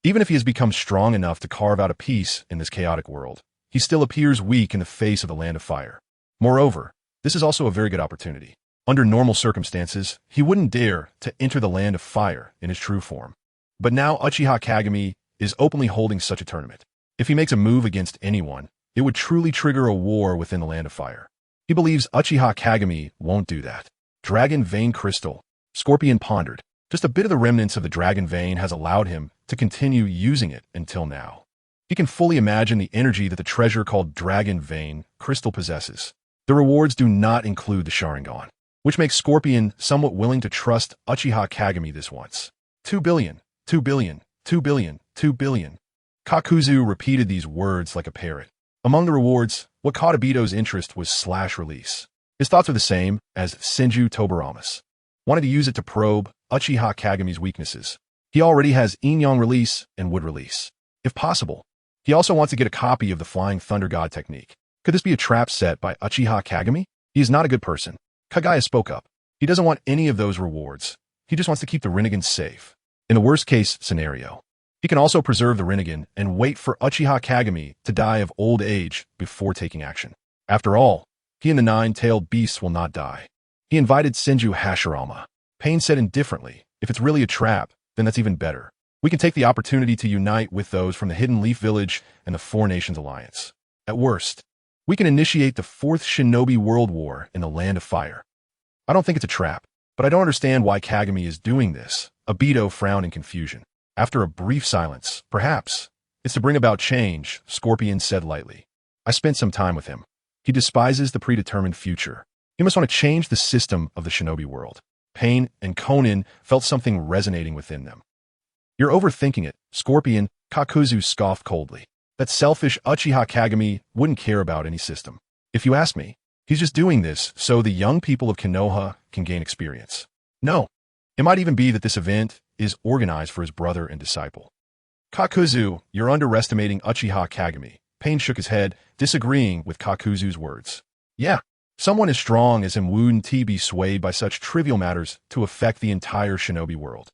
Even if he has become strong enough to carve out a peace in this chaotic world, he still appears weak in the face of the Land of Fire. Moreover, this is also a very good opportunity. Under normal circumstances, he wouldn't dare to enter the Land of Fire in his true form. But now Uchiha Kagami is openly holding such a tournament. If he makes a move against anyone, it would truly trigger a war within the Land of Fire. He believes Uchiha Kagami won't do that. Dragon Vein Crystal. Scorpion pondered. Just a bit of the remnants of the Dragon Vein has allowed him to continue using it until now. He can fully imagine the energy that the treasure called Dragon Vein Crystal possesses. The rewards do not include the Sharingan, which makes Scorpion somewhat willing to trust Uchiha Kagami this once. 2 billion, 2 billion, 2 billion, 2 billion. Kakuzu repeated these words like a parrot. Among the rewards, what caught Obito's interest was Slash Release. His thoughts are the same as Senju Tobaramas. Wanted to use it to probe Uchiha Kagami's weaknesses. He already has Inyang Release and Wood Release. If possible, he also wants to get a copy of the Flying Thunder God technique. Could this be a trap set by Uchiha Kagami? He is not a good person. Kagaya spoke up. He doesn't want any of those rewards. He just wants to keep the Rinnegan safe. In the worst-case scenario, he can also preserve the Rinnegan and wait for Uchiha Kagami to die of old age before taking action. After all, he and the nine-tailed beasts will not die. He invited Senju Hashirama. Pain said indifferently, if it's really a trap, then that's even better. We can take the opportunity to unite with those from the Hidden Leaf Village and the Four Nations Alliance. At worst, we can initiate the Fourth Shinobi World War in the Land of Fire. I don't think it's a trap, but I don't understand why Kagami is doing this. Obito frowned in confusion. After a brief silence, perhaps, it's to bring about change, Scorpion said lightly. I spent some time with him. He despises the predetermined future. He must want to change the system of the shinobi world. Pain and Conan felt something resonating within them. You're overthinking it, Scorpion, Kakuzu scoffed coldly. That selfish Uchiha Kagami wouldn't care about any system. If you ask me, he's just doing this so the young people of Konoha can gain experience. No, it might even be that this event is organized for his brother and disciple. Kakuzu, you're underestimating Uchiha Kagami. Pain shook his head, disagreeing with Kakuzu's words. Yeah, someone as strong as him wouldn't be swayed by such trivial matters to affect the entire shinobi world.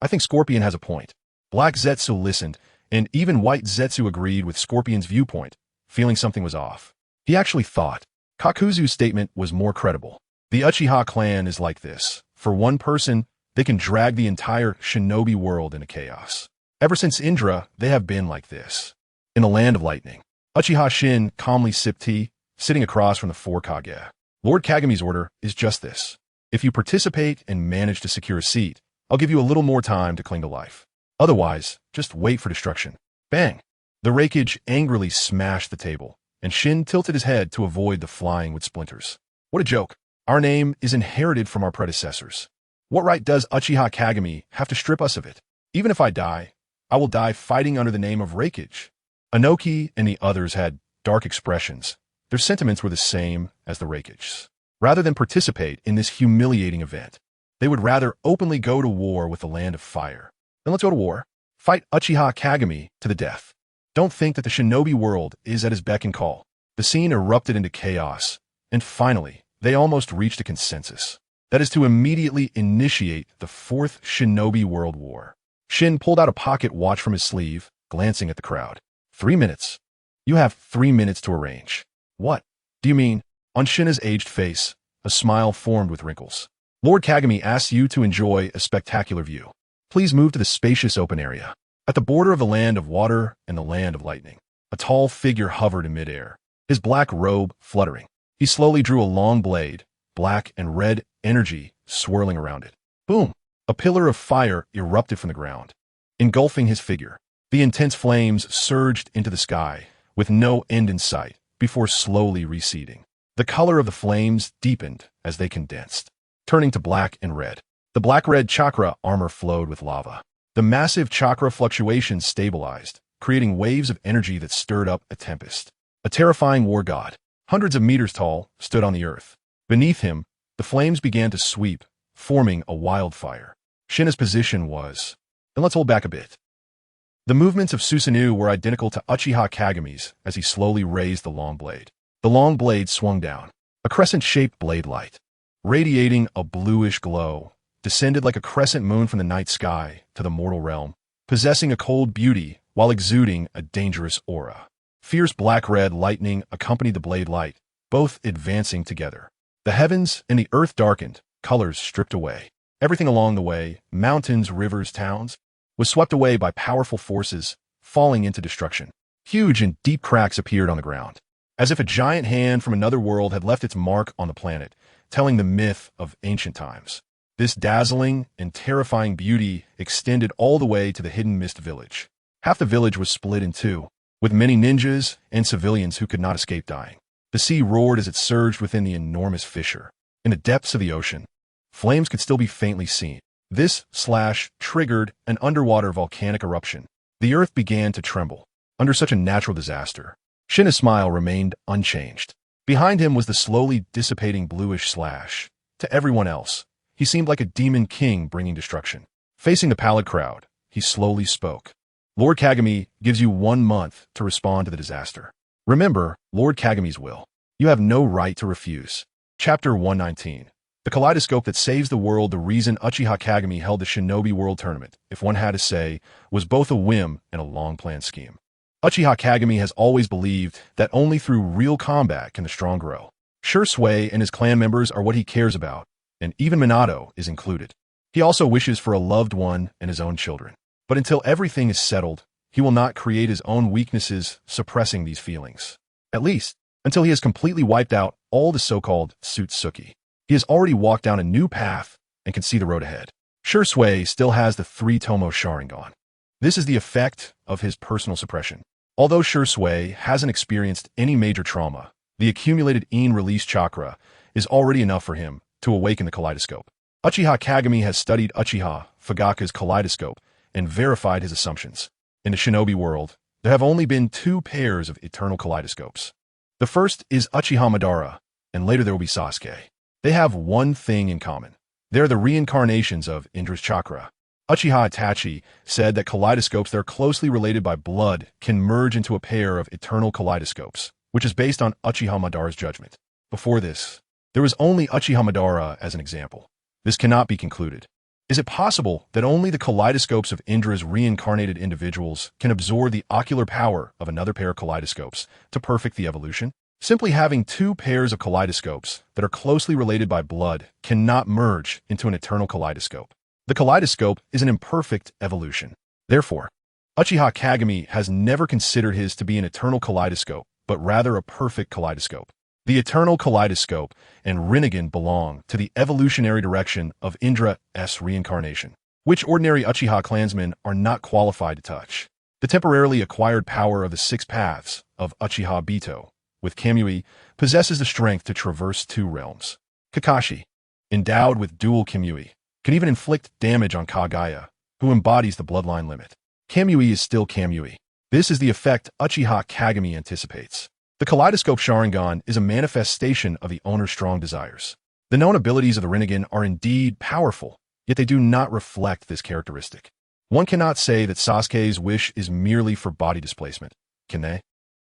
I think Scorpion has a point. Black Zetsu listened, and even White Zetsu agreed with Scorpion's viewpoint, feeling something was off. He actually thought Kakuzu's statement was more credible. The Uchiha clan is like this. For one person, they can drag the entire shinobi world into chaos. Ever since Indra, they have been like this. In the Land of Lightning, Uchiha Shin calmly sipped tea, sitting across from the four Kage. Lord Kagami's order is just this. If you participate and manage to secure a seat, I'll give you a little more time to cling to life. Otherwise, just wait for destruction. Bang! The Raikage angrily smashed the table, and Shin tilted his head to avoid the flying with splinters. What a joke. Our name is inherited from our predecessors. What right does Uchiha Kagami have to strip us of it? Even if I die, I will die fighting under the name of Raikage. Anoki and the others had dark expressions. Their sentiments were the same as the Raikage's. Rather than participate in this humiliating event, they would rather openly go to war with the Land of Fire. Then let's go to war. Fight Uchiha Kagami to the death. Don't think that the shinobi world is at his beck and call. The scene erupted into chaos, and finally, they almost reached a consensus. That is to immediately initiate the Fourth Shinobi World War. Shin pulled out a pocket watch from his sleeve, glancing at the crowd. 3 minutes. You have 3 minutes to arrange. What do you mean? On Shina's aged face, a smile formed with wrinkles. Lord Kagami asks you to enjoy a spectacular view. Please move to the spacious open area. At the border of the land of water and the land of lightning, a tall figure hovered in midair, his black robe fluttering. He slowly drew a long blade, black and red energy swirling around it. Boom! A pillar of fire erupted from the ground, engulfing his figure. The intense flames surged into the sky, with no end in sight, before slowly receding. The color of the flames deepened as they condensed, turning to black and red. The black-red chakra armor flowed with lava. The massive chakra fluctuations stabilized, creating waves of energy that stirred up a tempest. A terrifying war god, hundreds of meters tall, stood on the earth. Beneath him, the flames began to sweep, forming a wildfire. Shina's position was, and let's hold back a bit. The movements of Susanoo were identical to Uchiha Kagami's as he slowly raised the long blade. The long blade swung down. A crescent-shaped blade light, radiating a bluish glow, descended like a crescent moon from the night sky to the mortal realm, possessing a cold beauty while exuding a dangerous aura. Fierce black-red lightning accompanied the blade light, both advancing together. The heavens and the earth darkened, colors stripped away. Everything along the way, mountains, rivers, towns, was swept away by powerful forces, falling into destruction. Huge and deep cracks appeared on the ground, as if a giant hand from another world had left its mark on the planet, telling the myth of ancient times. This dazzling and terrifying beauty extended all the way to the hidden mist village. Half the village was split in two, with many ninjas and civilians who could not escape dying. The sea roared as it surged within the enormous fissure. In the depths of the ocean, flames could still be faintly seen. This slash triggered an underwater volcanic eruption. The earth began to tremble under such a natural disaster. Shina's smile remained unchanged. Behind him was the slowly dissipating bluish slash. To everyone else, he seemed like a demon king bringing destruction. Facing the pallid crowd, he slowly spoke. Lord Kagami gives you 1 month to respond to the disaster. Remember Lord Kagami's will. You have no right to refuse. Chapter 119. The kaleidoscope that saves the world. The reason Uchiha Kagami held the Shinobi World Tournament, if one had to say, was both a whim and a long-planned scheme. Uchiha Kagami has always believed that only through real combat can the strong grow. Shui and his clan members are what he cares about, and even Minato is included. He also wishes for a loved one and his own children. But until everything is settled, he will not create his own weaknesses suppressing these feelings. At least, until he has completely wiped out all the so-called Sutsuki. He has already walked down a new path and can see the road ahead. Shui still has the 3 Tomo Sharingan. This is the effect of his personal suppression. Although Shui hasn't experienced any major trauma, the accumulated In release chakra is already enough for him to awaken the kaleidoscope. Uchiha Kagami has studied Uchiha Fugaka's kaleidoscope and verified his assumptions. In the shinobi world, there have only been 2 pairs of eternal kaleidoscopes. The first is Uchiha Madara, and later there will be Sasuke. They have one thing in common. They're the reincarnations of Indra's chakra. Uchiha Itachi said that kaleidoscopes that are closely related by blood can merge into a pair of eternal kaleidoscopes, which is based on Uchiha Madara's judgment. Before this, there was only Uchiha Madara as an example. This cannot be concluded. Is it possible that only the kaleidoscopes of Indra's reincarnated individuals can absorb the ocular power of another pair of kaleidoscopes to perfect the evolution? Simply having 2 pairs of kaleidoscopes that are closely related by blood cannot merge into an eternal kaleidoscope. The kaleidoscope is an imperfect evolution. Therefore, Uchiha Kagami has never considered his to be an eternal kaleidoscope, but rather a perfect kaleidoscope. The eternal kaleidoscope and Rinnegan belong to the evolutionary direction of Indra's reincarnation, which ordinary Uchiha clansmen are not qualified to touch. The temporarily acquired power of the 6 paths of Uchiha Bito, with Kamui, possesses the strength to traverse 2 realms. Kakashi, endowed with dual Kamui, can even inflict damage on Kagaya, who embodies the bloodline limit. Kamui is still Kamui. This is the effect Uchiha Kagami anticipates. The kaleidoscope Sharingan is a manifestation of the owner's strong desires. The known abilities of the Rinnegan are indeed powerful, yet they do not reflect this characteristic. One cannot say that Sasuke's wish is merely for body displacement, can they?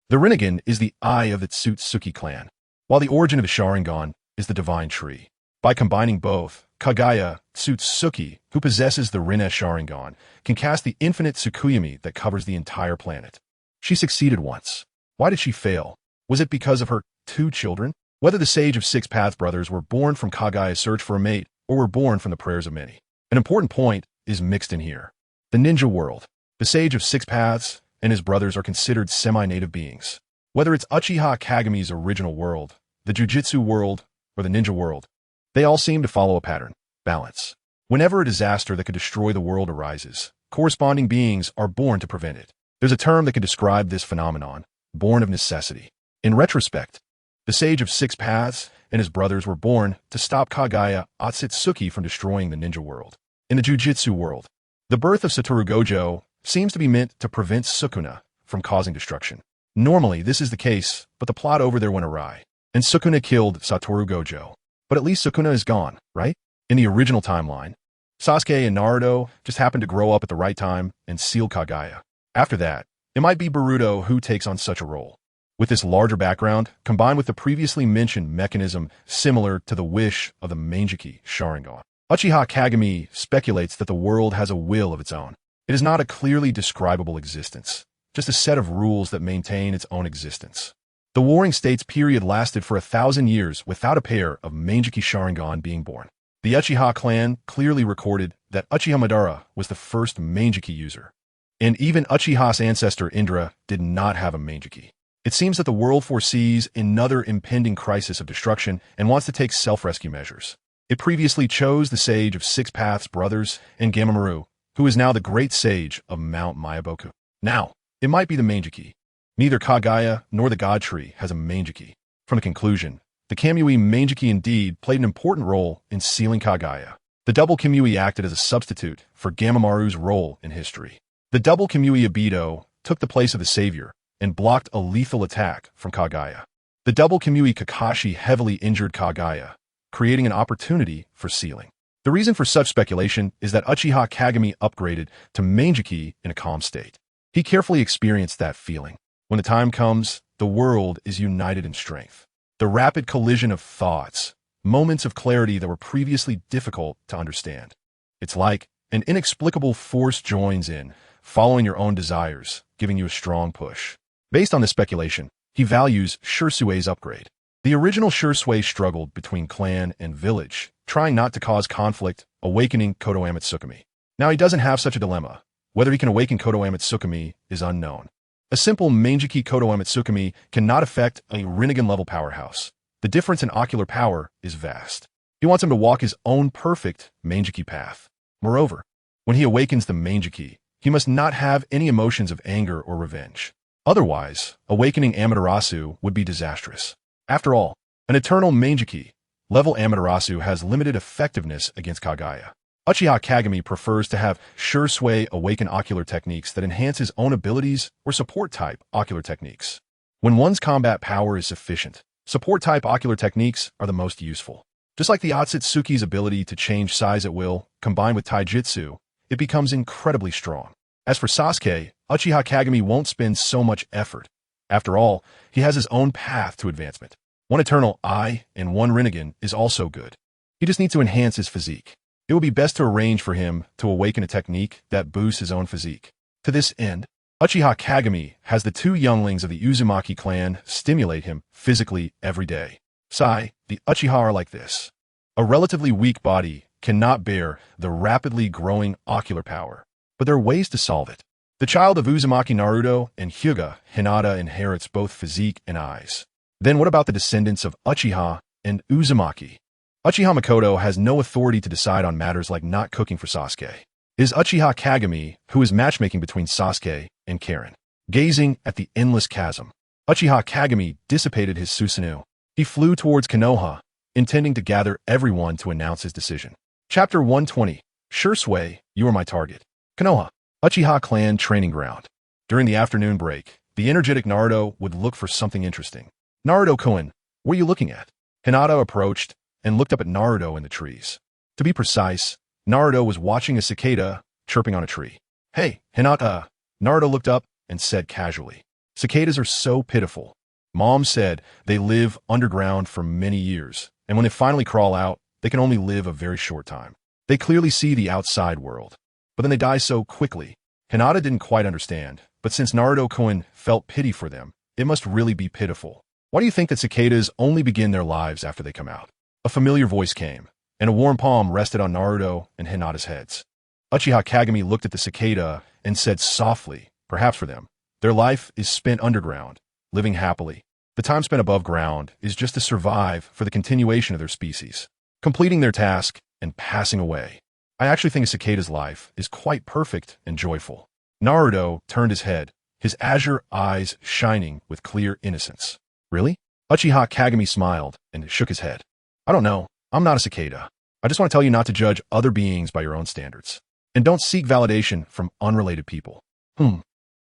The Rinnegan is the eye of the Tsutsuki clan. while the origin of the Sharingan is the divine tree. By combining both, Kaguya Tsutsuki, who possesses the Rinne Sharingan, can cast the infinite Tsukuyomi that covers the entire planet. She succeeded once. Why did she fail? Was it because of her 2 children? Whether the Sage of Six Paths brothers were born from Kaguya's search for a mate or were born from the prayers of many. An important point is mixed in here. The ninja world. The Sage of Six Paths and his brothers are considered semi-native beings. Whether it's Uchiha Kageme's original world, the Jujutsu world, or the ninja world, they all seem to follow a pattern, balance. Whenever a disaster that could destroy the world arises, corresponding beings are born to prevent it. There's a term that can describe this phenomenon, born of necessity. In retrospect, the Sage of Six Paths and his brothers were born to stop Kaguya Otsutsuki from destroying the ninja world. In the Jujutsu world, the birth of Satoru Gojo seems to be meant to prevent Sukuna from causing destruction. Normally, this is the case, but the plot over there went awry, and Sukuna killed Satoru Gojo. But at least Sukuna is gone, right? In the original timeline, Sasuke and Naruto just happened to grow up at the right time and seal Kaguya. After that, it might be Boruto who takes on such a role. With this larger background, combined with the previously mentioned mechanism similar to the wish of the Manjiki Sharingan, Uchiha Kagami speculates that the world has a will of its own. It is not a clearly describable existence, just a set of rules that maintain its own existence. The Warring States period lasted for 1,000 years without a pair of Manjiki Sharingan being born. The Uchiha clan clearly recorded that Uchiha Madara was the first Manjiki user. And even Uchiha's ancestor Indra did not have a Manjiki. It seems that the world foresees another impending crisis of destruction and wants to take self-rescue measures. It previously chose the Sage of Six Paths brothers and Gamamaru, who is now the great sage of Mount Myaboku. Now, it might be the Manjiki. Neither Kaguya nor the God Tree has a Manjiki. From the conclusion, the Kamui Manjiki indeed played an important role in sealing Kaguya. The double Kamui acted as a substitute for Gamamaru's role in history. The double Kamui Obito took the place of the savior and blocked a lethal attack from Kaguya. The double Kamui Kakashi heavily injured Kaguya, creating an opportunity for sealing. The reason for such speculation is that Uchiha Kagami upgraded to Manjiki in a calm state. He carefully experienced that feeling. When the time comes, the world is united in strength. The rapid collision of thoughts, moments of clarity that were previously difficult to understand. It's like an inexplicable force joins in, following your own desires, giving you a strong push. Based on this speculation, he values Shursue's upgrade. The original Shursui struggled between clan and village, trying not to cause conflict, awakening Koto Amatsukami. Now he doesn't have such a dilemma. Whether he can awaken Koto Amatsukami is unknown. A simple Manjiki Koto Amatsukami cannot affect a Rinnegan-level powerhouse. The difference in ocular power is vast. He wants him to walk his own perfect Manjiki path. Moreover, when he awakens the Manjiki, he must not have any emotions of anger or revenge. Otherwise, awakening Amaterasu would be disastrous. After all, an eternal Manjiki level Amaterasu has limited effectiveness against Kaguya. Uchiha Kagami prefers to have Shursui awaken ocular techniques that enhance his own abilities or support-type ocular techniques. When one's combat power is sufficient, support-type ocular techniques are the most useful. Just like the Otsutsuki's ability to change size at will, combined with taijutsu, it becomes incredibly strong. As for Sasuke, Uchiha Kagami won't spend so much effort. After all, he has his own path to advancement. One eternal eye and one Rinnegan is also good. He just needs to enhance his physique. It would be best to arrange for him to awaken a technique that boosts his own physique. To this end, Uchiha Kagami has the 2 younglings of the Uzumaki clan stimulate him physically every day. The Uchiha are like this. A relatively weak body cannot bear the rapidly growing ocular power, but there are ways to solve it. The child of Uzumaki Naruto and Hyuga Hinata inherits both physique and eyes. Then what about the descendants of Uchiha and Uzumaki? Uchiha Makoto has no authority to decide on matters like not cooking for Sasuke. It is Uchiha Kagami who is matchmaking between Sasuke and Karen. Gazing at the endless chasm, Uchiha Kagami dissipated his Susanoo. He flew towards Konoha, intending to gather everyone to announce his decision. Chapter 120. Shursui, you are my target. Konoha, Uchiha clan training ground. During the afternoon break, the energetic Naruto would look for something interesting. Naruto-kun, what are you looking at? Hinata approached and looked up at Naruto in the trees. To be precise, Naruto was watching a cicada chirping on a tree. Hey, Hinata. Naruto looked up and said casually, cicadas are so pitiful. Mom said they live underground for many years, and when they finally crawl out, they can only live a very short time. They clearly see the outside world, but then they die so quickly. Hinata didn't quite understand, but since Naruto-kun felt pity for them, it must really be pitiful. Why do you think that cicadas only begin their lives after they come out? A familiar voice came, and a warm palm rested on Naruto and Hinata's heads. Uchiha Kagami looked at the cicada and said softly, perhaps for them, their life is spent underground, living happily. The time spent above ground is just to survive for the continuation of their species, completing their task and passing away. I actually think a cicada's life is quite perfect and joyful. Naruto turned his head, his azure eyes shining with clear innocence. Really? Uchiha Kagami smiled and shook his head. I don't know. I'm not a cicada. I just want to tell you not to judge other beings by your own standards. And don't seek validation from unrelated people.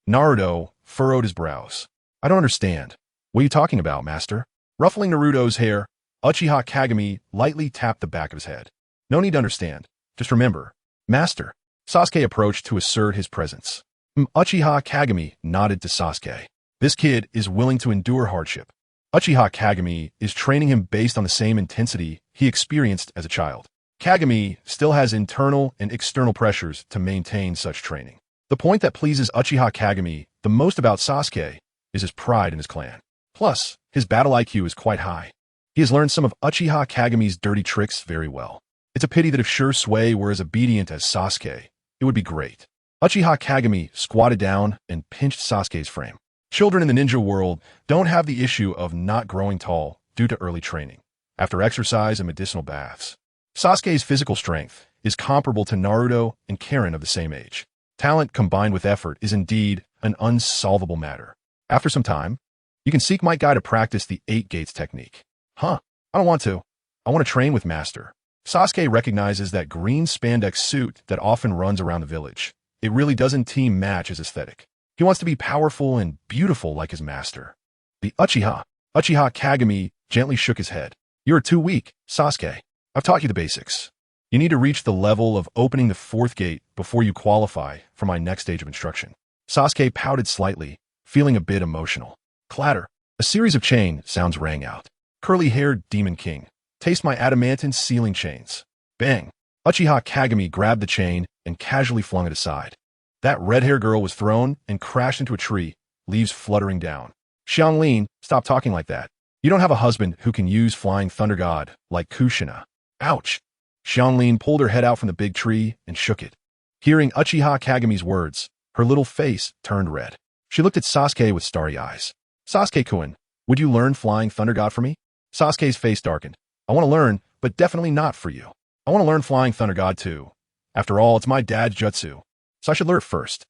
Naruto furrowed his brows. I don't understand. What are you talking about, master? Ruffling Naruto's hair, Uchiha Kagami lightly tapped the back of his head. No need to understand. Just remember, master. Sasuke approached to assert his presence. Uchiha Kagami nodded to Sasuke. This kid is willing to endure hardship. Uchiha Kagami is training him based on the same intensity he experienced as a child. Kagami still has internal and external pressures to maintain such training. The point that pleases Uchiha Kagami the most about Sasuke is his pride in his clan. Plus, his battle IQ is quite high. He has learned some of Uchiha Kagami's dirty tricks very well. It's a pity that if Sure were as obedient as Sasuke, it would be great. Uchiha Kagami squatted down and pinched Sasuke's frame. Children in the ninja world don't have the issue of not growing tall due to early training, after exercise and medicinal baths. Sasuke's physical strength is comparable to Naruto and Karen of the same age. Talent combined with effort is indeed an unsolvable matter. After some time, you can seek Might Guy to practice the 8 gates technique. I don't want to. I want to train with Master. Sasuke recognizes that green spandex suit that often runs around the village. It really doesn't team match his aesthetic. He wants to be powerful and beautiful like his master. The Uchiha Kagami gently shook his head. You're too weak, Sasuke. I've taught you the basics. You need to reach the level of opening the 4th gate before you qualify for my next stage of instruction. Sasuke pouted slightly, feeling a bit emotional. Clatter. A series of chain sounds rang out. Curly-haired Demon King. Taste my adamantine sealing chains. Bang. Uchiha Kagami grabbed the chain and casually flung it aside. That red-haired girl was thrown and crashed into a tree, leaves fluttering down. Xianglin, stop talking like that. You don't have a husband who can use Flying Thunder God like Kushina. Ouch. Xianglin pulled her head out from the big tree and shook it. Hearing Uchiha Kagami's words, her little face turned red. She looked at Sasuke with starry eyes. Sasuke-kun, would you learn Flying Thunder God for me? Sasuke's face darkened. I want to learn, but definitely not for you. I want to learn Flying Thunder God too. After all, it's my dad's jutsu, so I should learn it first.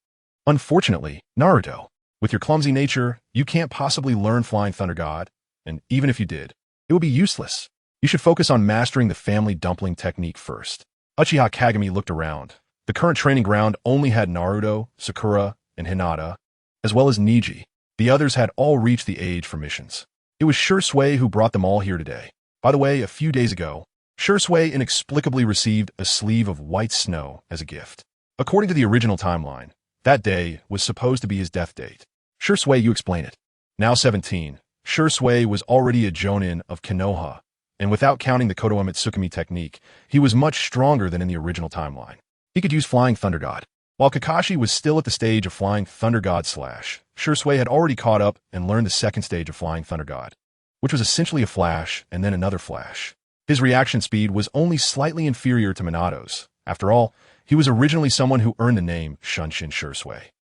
Unfortunately, Naruto, with your clumsy nature, you can't possibly learn Flying Thunder God, and even if you did, it would be useless. You should focus on mastering the family dumpling technique first. Uchiha Kagami looked around. The current training ground only had Naruto, Sakura, and Hinata, as well as Niji. The others had all reached the age for missions. It was Sure who brought them all here today. By the way, a few days ago, Sure inexplicably received a sleeve of white snow as a gift. According to the original timeline, that day was supposed to be his death date. Sure, you explain it. Now 17, Sure was already a Jonin of Konoha, and without counting the Kodoeme Tsukumi technique, he was much stronger than in the original timeline. He could use Flying Thunder God. While Kakashi was still at the stage of Flying Thunder God / Sure had already caught up and learned the second stage of Flying Thunder God, which was essentially a flash and then another flash. His reaction speed was only slightly inferior to Minato's. After all, he was originally someone who earned the name Shunshin Sure.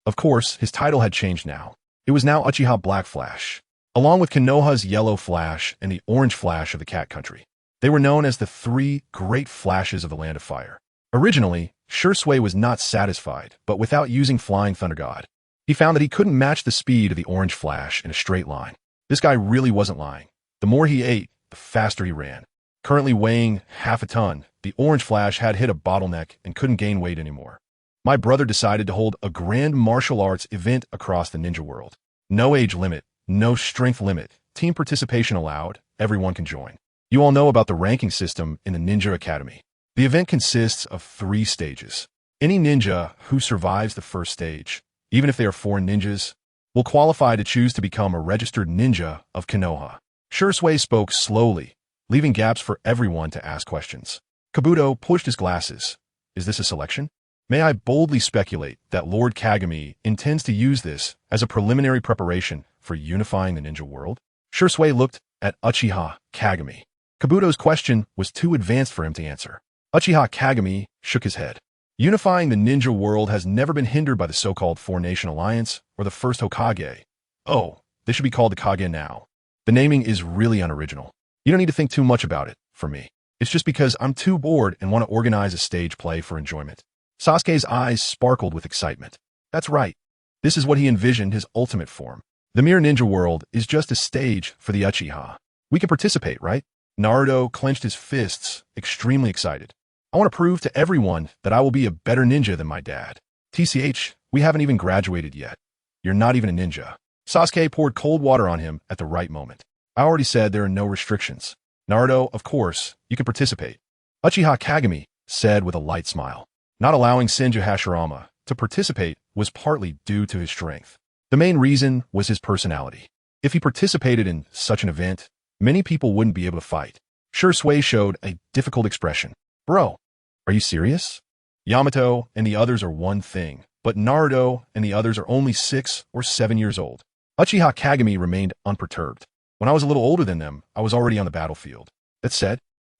Of course, his title had changed now. It was now Uchiha Black Flash, along with Konoha's Yellow Flash and the Orange Flash of the Cat Country. They were known as the 3 great flashes of the Land of Fire. Originally, Sure was not satisfied, but without using Flying Thunder God, he found that he couldn't match the speed of the Orange Flash in a straight line. This guy really wasn't lying. The more he ate, the faster he ran. Currently weighing half a ton, the Orange Flash had hit a bottleneck and couldn't gain weight anymore. My brother decided to hold a grand martial arts event across the ninja world. No age limit, no strength limit, team participation allowed, everyone can join. You all know about the ranking system in the Ninja Academy. The event consists of 3 stages. Any ninja who survives the first stage, even if they are foreign ninjas, will qualify to choose to become a registered ninja of Konoha. Shursui spoke slowly, leaving gaps for everyone to ask questions. Kabuto pushed his glasses. Is this a selection? May I boldly speculate that Lord Kagami intends to use this as a preliminary preparation for unifying the ninja world? Shursui looked at Uchiha Kagami. Kabuto's question was too advanced for him to answer. Uchiha Kagami shook his head. Unifying the ninja world has never been hindered by the so-called Four-Nation Alliance or the first Hokage. Oh, they should be called the Kage now. The naming is really unoriginal. You don't need to think too much about it, for me. It's just because I'm too bored and want to organize a stage play for enjoyment. Sasuke's eyes sparkled with excitement. That's right. This is what he envisioned his ultimate form. The mere ninja world is just a stage for the Uchiha. We can participate, right? Naruto clenched his fists, extremely excited. I want to prove to everyone that I will be a better ninja than my dad. TCH, we haven't even graduated yet. You're not even a ninja. Sasuke poured cold water on him at the right moment. I already said there are no restrictions. Naruto, of course, you can participate. Uchiha Kagami said with a light smile. Not allowing Senju Hashirama to participate was partly due to his strength. The main reason was his personality. If he participated in such an event, many people wouldn't be able to fight. Shursui showed a difficult expression. Bro, are you serious? Yamato and the others are one thing, but Naruto and the others are only 6 or 7 years old. Uchiha Kagami remained unperturbed. When I was a little older than them, I was already on the battlefield. That said,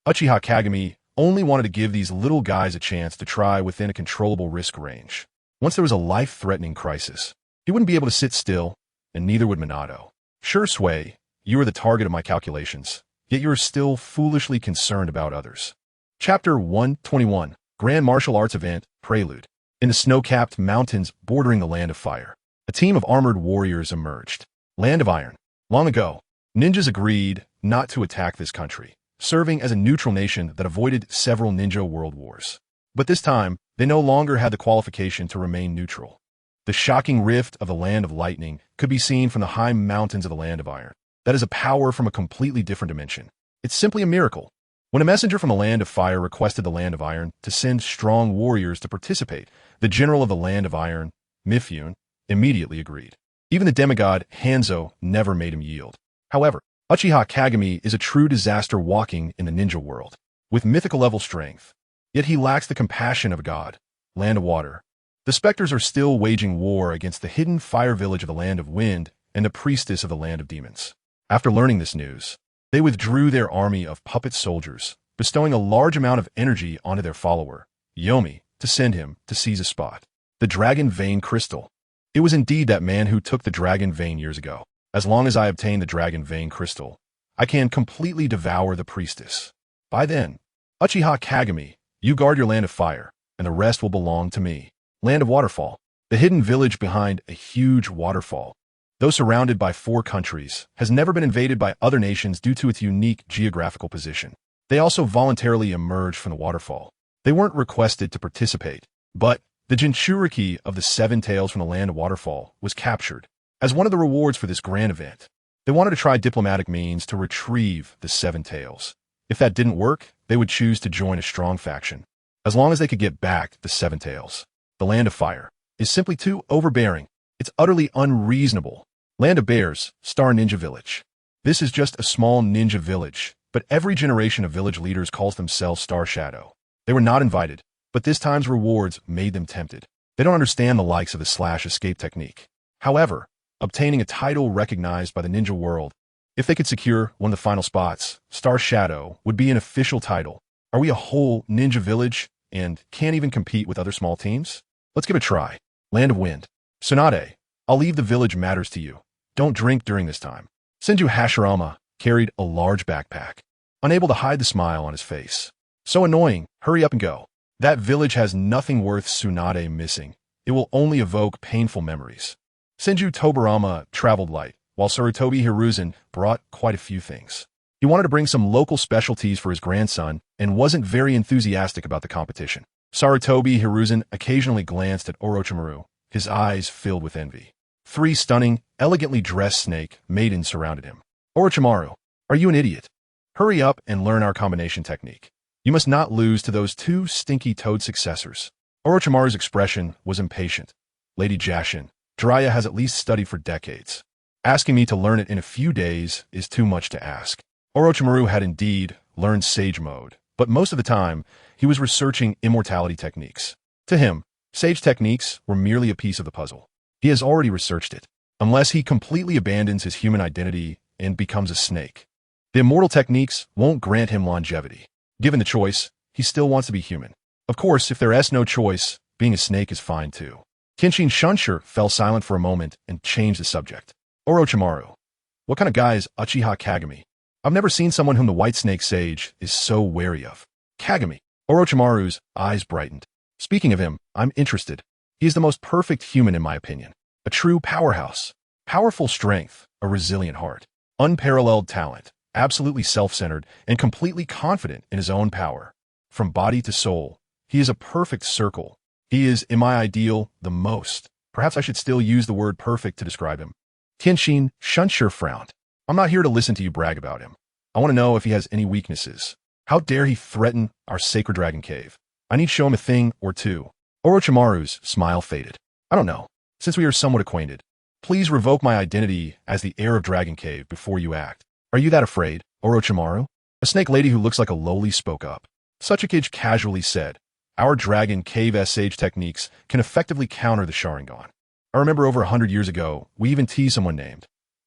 Uchiha Kagami only wanted to give these little guys a chance to try within a controllable risk range. Once there was a life-threatening crisis, he wouldn't be able to sit still, and neither would Minato. Shursui, you are the target of my calculations, yet you are still foolishly concerned about others. Chapter 121, Grand Martial Arts Event, Prelude. In the snow-capped mountains bordering the Land of Fire, a team of armored warriors emerged. Land of Iron. Long ago, ninjas agreed not to attack this country, serving as a neutral nation that avoided several ninja world wars. But this time, they no longer had the qualification to remain neutral. The shocking rift of the Land of Lightning could be seen from the high mountains of the Land of Iron. That is a power from a completely different dimension. It's simply a miracle. When a messenger from the Land of Fire requested the Land of Iron to send strong warriors to participate, the general of the Land of Iron, Mifune, immediately agreed. Even the demigod Hanzo never made him yield. However, Uchiha Kagami is a true disaster walking in the ninja world, with mythical-level strength. Yet he lacks the compassion of a god. Land of Water. The specters are still waging war against the hidden fire village of the Land of Wind and the priestess of the Land of Demons. After learning this news, they withdrew their army of puppet soldiers, bestowing a large amount of energy onto their follower, Yomi, to send him to seize a spot. The Dragon Vein Crystal. It was indeed that man who took the Dragon Vein years ago. As long as I obtain the Dragon Vein Crystal, I can completely devour the priestess. By then, Uchiha Kagami, you guard your Land of Fire, and the rest will belong to me. Land of Waterfall. The hidden village behind a huge waterfall, though surrounded by 4 countries, has never been invaded by other nations due to its unique geographical position. They also voluntarily emerged from the waterfall. They weren't requested to participate, but the Jinchuriki of the 7 tails from the Land of Waterfall was captured as one of the rewards for this grand event. They wanted to try diplomatic means to retrieve the 7 tails. If that didn't work, they would choose to join a strong faction. As long as they could get back the 7 tails. The Land of Fire is simply too overbearing. It's utterly unreasonable. Land of Bears, Star Ninja Village. This is just a small ninja village, but every generation of village leaders calls themselves Star Shadow. They were not invited, but this time's rewards made them tempted. They don't understand the likes of the slash escape technique. However, obtaining a title recognized by the ninja world, if they could secure one of the final spots, Star Shadow would be an official title. Are we a whole ninja village and can't even compete with other small teams? Let's give it a try. Land of Wind. Tsunade, I'll leave the village matters to you. Don't drink during this time. Senju Hashirama carried a large backpack, unable to hide the smile on his face. So annoying, hurry up and go. That village has nothing worth Tsunade missing. It will only evoke painful memories. Senju Tobarama traveled light, while Sarutobi Hiruzen brought quite a few things. He wanted to bring some local specialties for his grandson and wasn't very enthusiastic about the competition. Sarutobi Hiruzen occasionally glanced at Orochimaru, his eyes filled with envy. 3 stunning, elegantly dressed snake maidens surrounded him. Orochimaru, are you an idiot? Hurry up and learn our combination technique. You must not lose to those 2 stinky toad successors. Orochimaru's expression was impatient. Lady Jashin, Jiraiya has at least studied for decades. Asking me to learn it in a few days is too much to ask. Orochimaru had indeed learned Sage Mode, but most of the time, he was researching immortality techniques. To him, Sage techniques were merely a piece of the puzzle. He has already researched it. Unless he completely abandons his human identity and becomes a snake, the immortal techniques won't grant him longevity. Given the choice, he still wants to be human. Of course, if there is no choice, being a snake is fine too. Kenshin Shunsher fell silent for a moment and changed the subject. Orochimaru. What kind of guy is Uchiha Kagami? I've never seen someone whom the White Snake Sage is so wary of. Kagami. Orochimaru's eyes brightened. Speaking of him, I'm interested. He is the most perfect human in my opinion. A true powerhouse. Powerful strength, a resilient heart. Unparalleled talent, absolutely self-centered, and completely confident in his own power. From body to soul, he is a perfect circle. He is, in my ideal, the most. Perhaps I should still use the word perfect to describe him. Kenshin Shunsher frowned. I'm not here to listen to you brag about him. I want to know if he has any weaknesses. How dare he threaten our sacred dragon cave? I need to show him a thing or two. Orochimaru's smile faded. I don't know. Since we are somewhat acquainted, please revoke my identity as the heir of Dragon Cave before you act. Are you that afraid, Orochimaru? A snake lady who looks like a lowly spoke up. Suchikage casually said, our Dragon Cave Sage techniques can effectively counter the Sharingan. I remember over 100 years ago, we even teased someone named.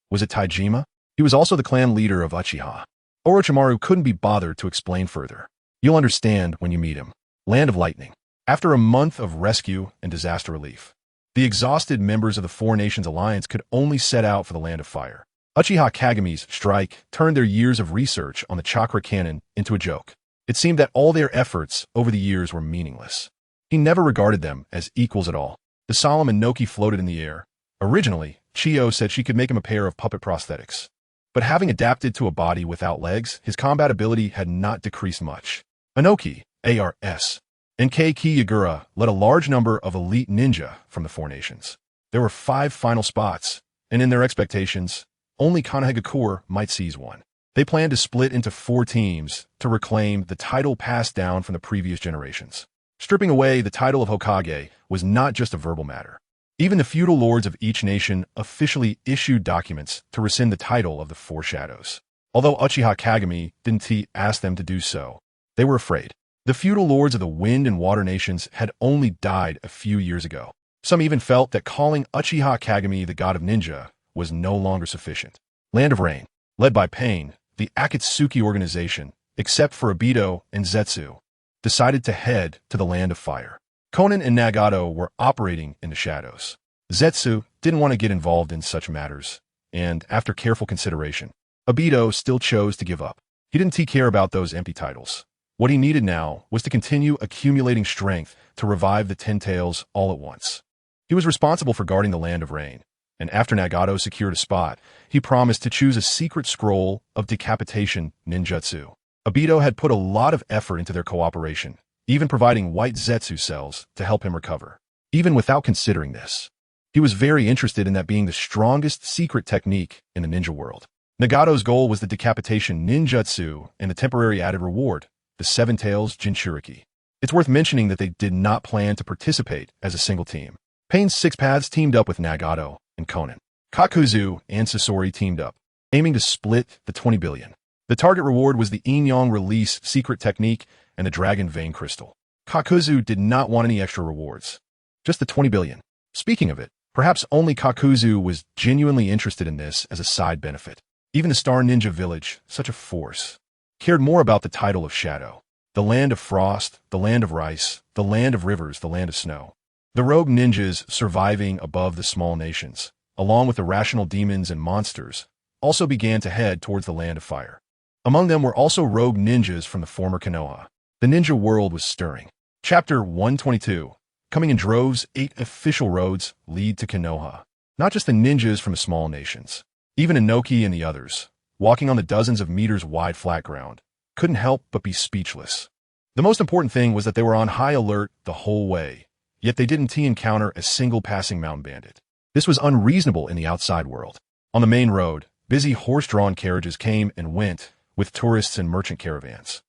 Was it Taijima? He was also the clan leader of Uchiha. Orochimaru couldn't be bothered to explain further. You'll understand when you meet him. Land of Lightning. After a month of rescue and disaster relief, the exhausted members of the Four Nations Alliance could only set out for the Land of Fire. Uchiha Kagami's strike turned their years of research on the chakra cannon into a joke. It seemed that all their efforts over the years were meaningless. He never regarded them as equals at all. The solemn Inoki floated in the air. Originally, Chiyo said she could make him a pair of puppet prosthetics. But having adapted to a body without legs, his combat ability had not decreased much. Inoki, ARS, and Keiki Yagura led a large number of elite ninja from the Four Nations. There were 5 final spots, and in their expectations, only Konohagakure might seize one. They planned to split into 4 teams to reclaim the title passed down from the previous generations. Stripping away the title of Hokage was not just a verbal matter. Even the feudal lords of each nation officially issued documents to rescind the title of the Four Shadows. Although Uchiha Kagami didn't ask them to do so, they were afraid. The feudal lords of the Wind and Water nations had only died a few years ago. Some even felt that calling Uchiha Kagami the god of ninja was no longer sufficient. Land of Rain, led by Pain, the Akatsuki organization, except for Obito and Zetsu, decided to head to the Land of Fire. Konan and Nagato were operating in the shadows. Zetsu didn't want to get involved in such matters, and after careful consideration, Obito still chose to give up. He didn't care about those empty titles. What he needed now was to continue accumulating strength to revive the Ten Tails all at once. He was responsible for guarding the Land of Rain, and after Nagato secured a spot, he promised to choose a secret scroll of decapitation ninjutsu. Obito had put a lot of effort into their cooperation, even providing white Zetsu cells to help him recover. Even without considering this, he was very interested in that being the strongest secret technique in the ninja world. Nagato's goal was the decapitation ninjutsu and the temporary added reward, the Seven Tails Jinchuriki. It's worth mentioning that they did not plan to participate as a single team. Pain's 6 Paths teamed up with Nagato and Konan. Kakuzu and Sasori teamed up, aiming to split the 20 billion. The target reward was the Yin-Yang Release secret technique and the Dragon Vein Crystal. Kakuzu did not want any extra rewards, just the 20 billion. Speaking of it, perhaps only Kakuzu was genuinely interested in this as a side benefit. Even the Star Ninja Village, such a force, cared more about the title of Shadow. The Land of Frost, the Land of Rice, the Land of Rivers, the Land of Snow. The rogue ninjas surviving above the small nations, along with the rational demons and monsters, also began to head towards the Land of Fire. Among them were also rogue ninjas from the former Konoha. The ninja world was stirring. Chapter 122. Coming in droves, 8 official roads lead to Konoha. Not just the ninjas from the small nations. Even Inoki and the others, walking on the dozens of meters wide flat ground, couldn't help but be speechless. The most important thing was that they were on high alert the whole way, yet they didn't encounter a single passing mountain bandit. This was unreasonable in the outside world. On the main road, busy horse-drawn carriages came and went with tourists and merchant caravans.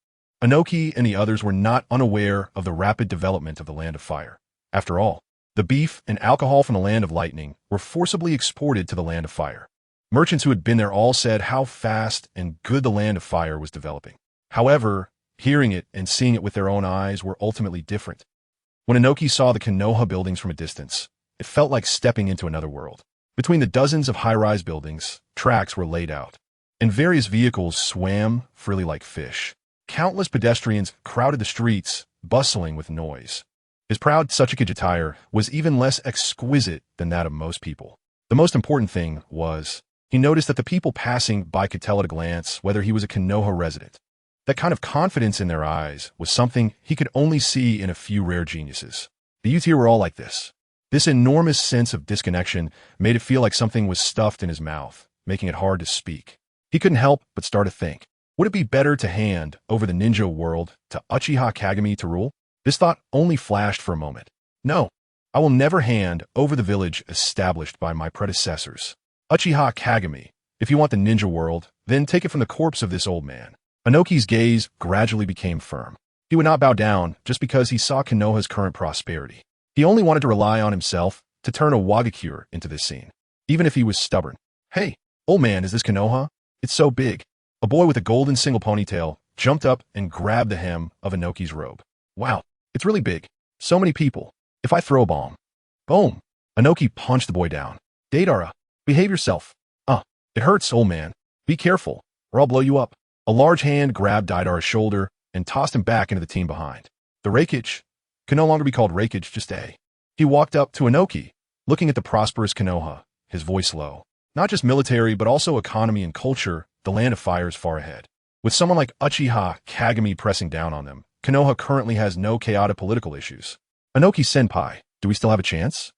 Inoki and the others were not unaware of the rapid development of the Land of Fire. After all, The beef and alcohol from the land of lightning were forcibly exported to the land of fire. Merchants who had been there all said how fast and good the land of fire was developing. However, hearing it and seeing it with their own eyes were ultimately different. When Inoki saw the Konoha buildings from a distance, it felt like stepping into another world. Between the dozens of high-rise buildings, tracks were laid out, and various vehicles swam freely like fish. Countless pedestrians crowded the streets, bustling with noise. His proud Tsuchikage attire was even less exquisite than that of most people. The most important thing was, he noticed that the people passing by could tell at a glance whether he was a Konoha resident. That kind of confidence in their eyes was something he could only see in a few rare geniuses. The youth here were all like this. This enormous sense of disconnection made it feel like something was stuffed in his mouth, making it hard to speak. He couldn't help but start to think, would it be better to hand over the ninja world to Uchiha Kagami to rule? This thought only flashed for a moment. No, I will never hand over the village established by my predecessors. Uchiha Kagami, if you want the ninja world, then take it from the corpse of this old man. Inoki's gaze gradually became firm. He would not bow down just because he saw Konoha's current prosperity. He only wanted to rely on himself to turn a Wagakure into this scene, even if he was stubborn. Hey, old man, is this Konoha? It's so big. A boy with a golden single ponytail jumped up and grabbed the hem of Inoki's robe. Wow, it's really big. So many people. If I throw a bomb. Boom. Inoki punched the boy down. Deidara, behave yourself. It hurts, old man. Be careful, or I'll blow you up. A large hand grabbed Deidara's shoulder and tossed him back into the team behind. The Reikage could no longer be called Reikage, just A. He walked up to Inoki, looking at the prosperous Konoha, his voice low. Not just military, but also economy and culture, the land of fire is far ahead. With someone like Uchiha Kagami pressing down on them, Konoha currently has no chaotic political issues. Inoki-senpai, do we still have a chance?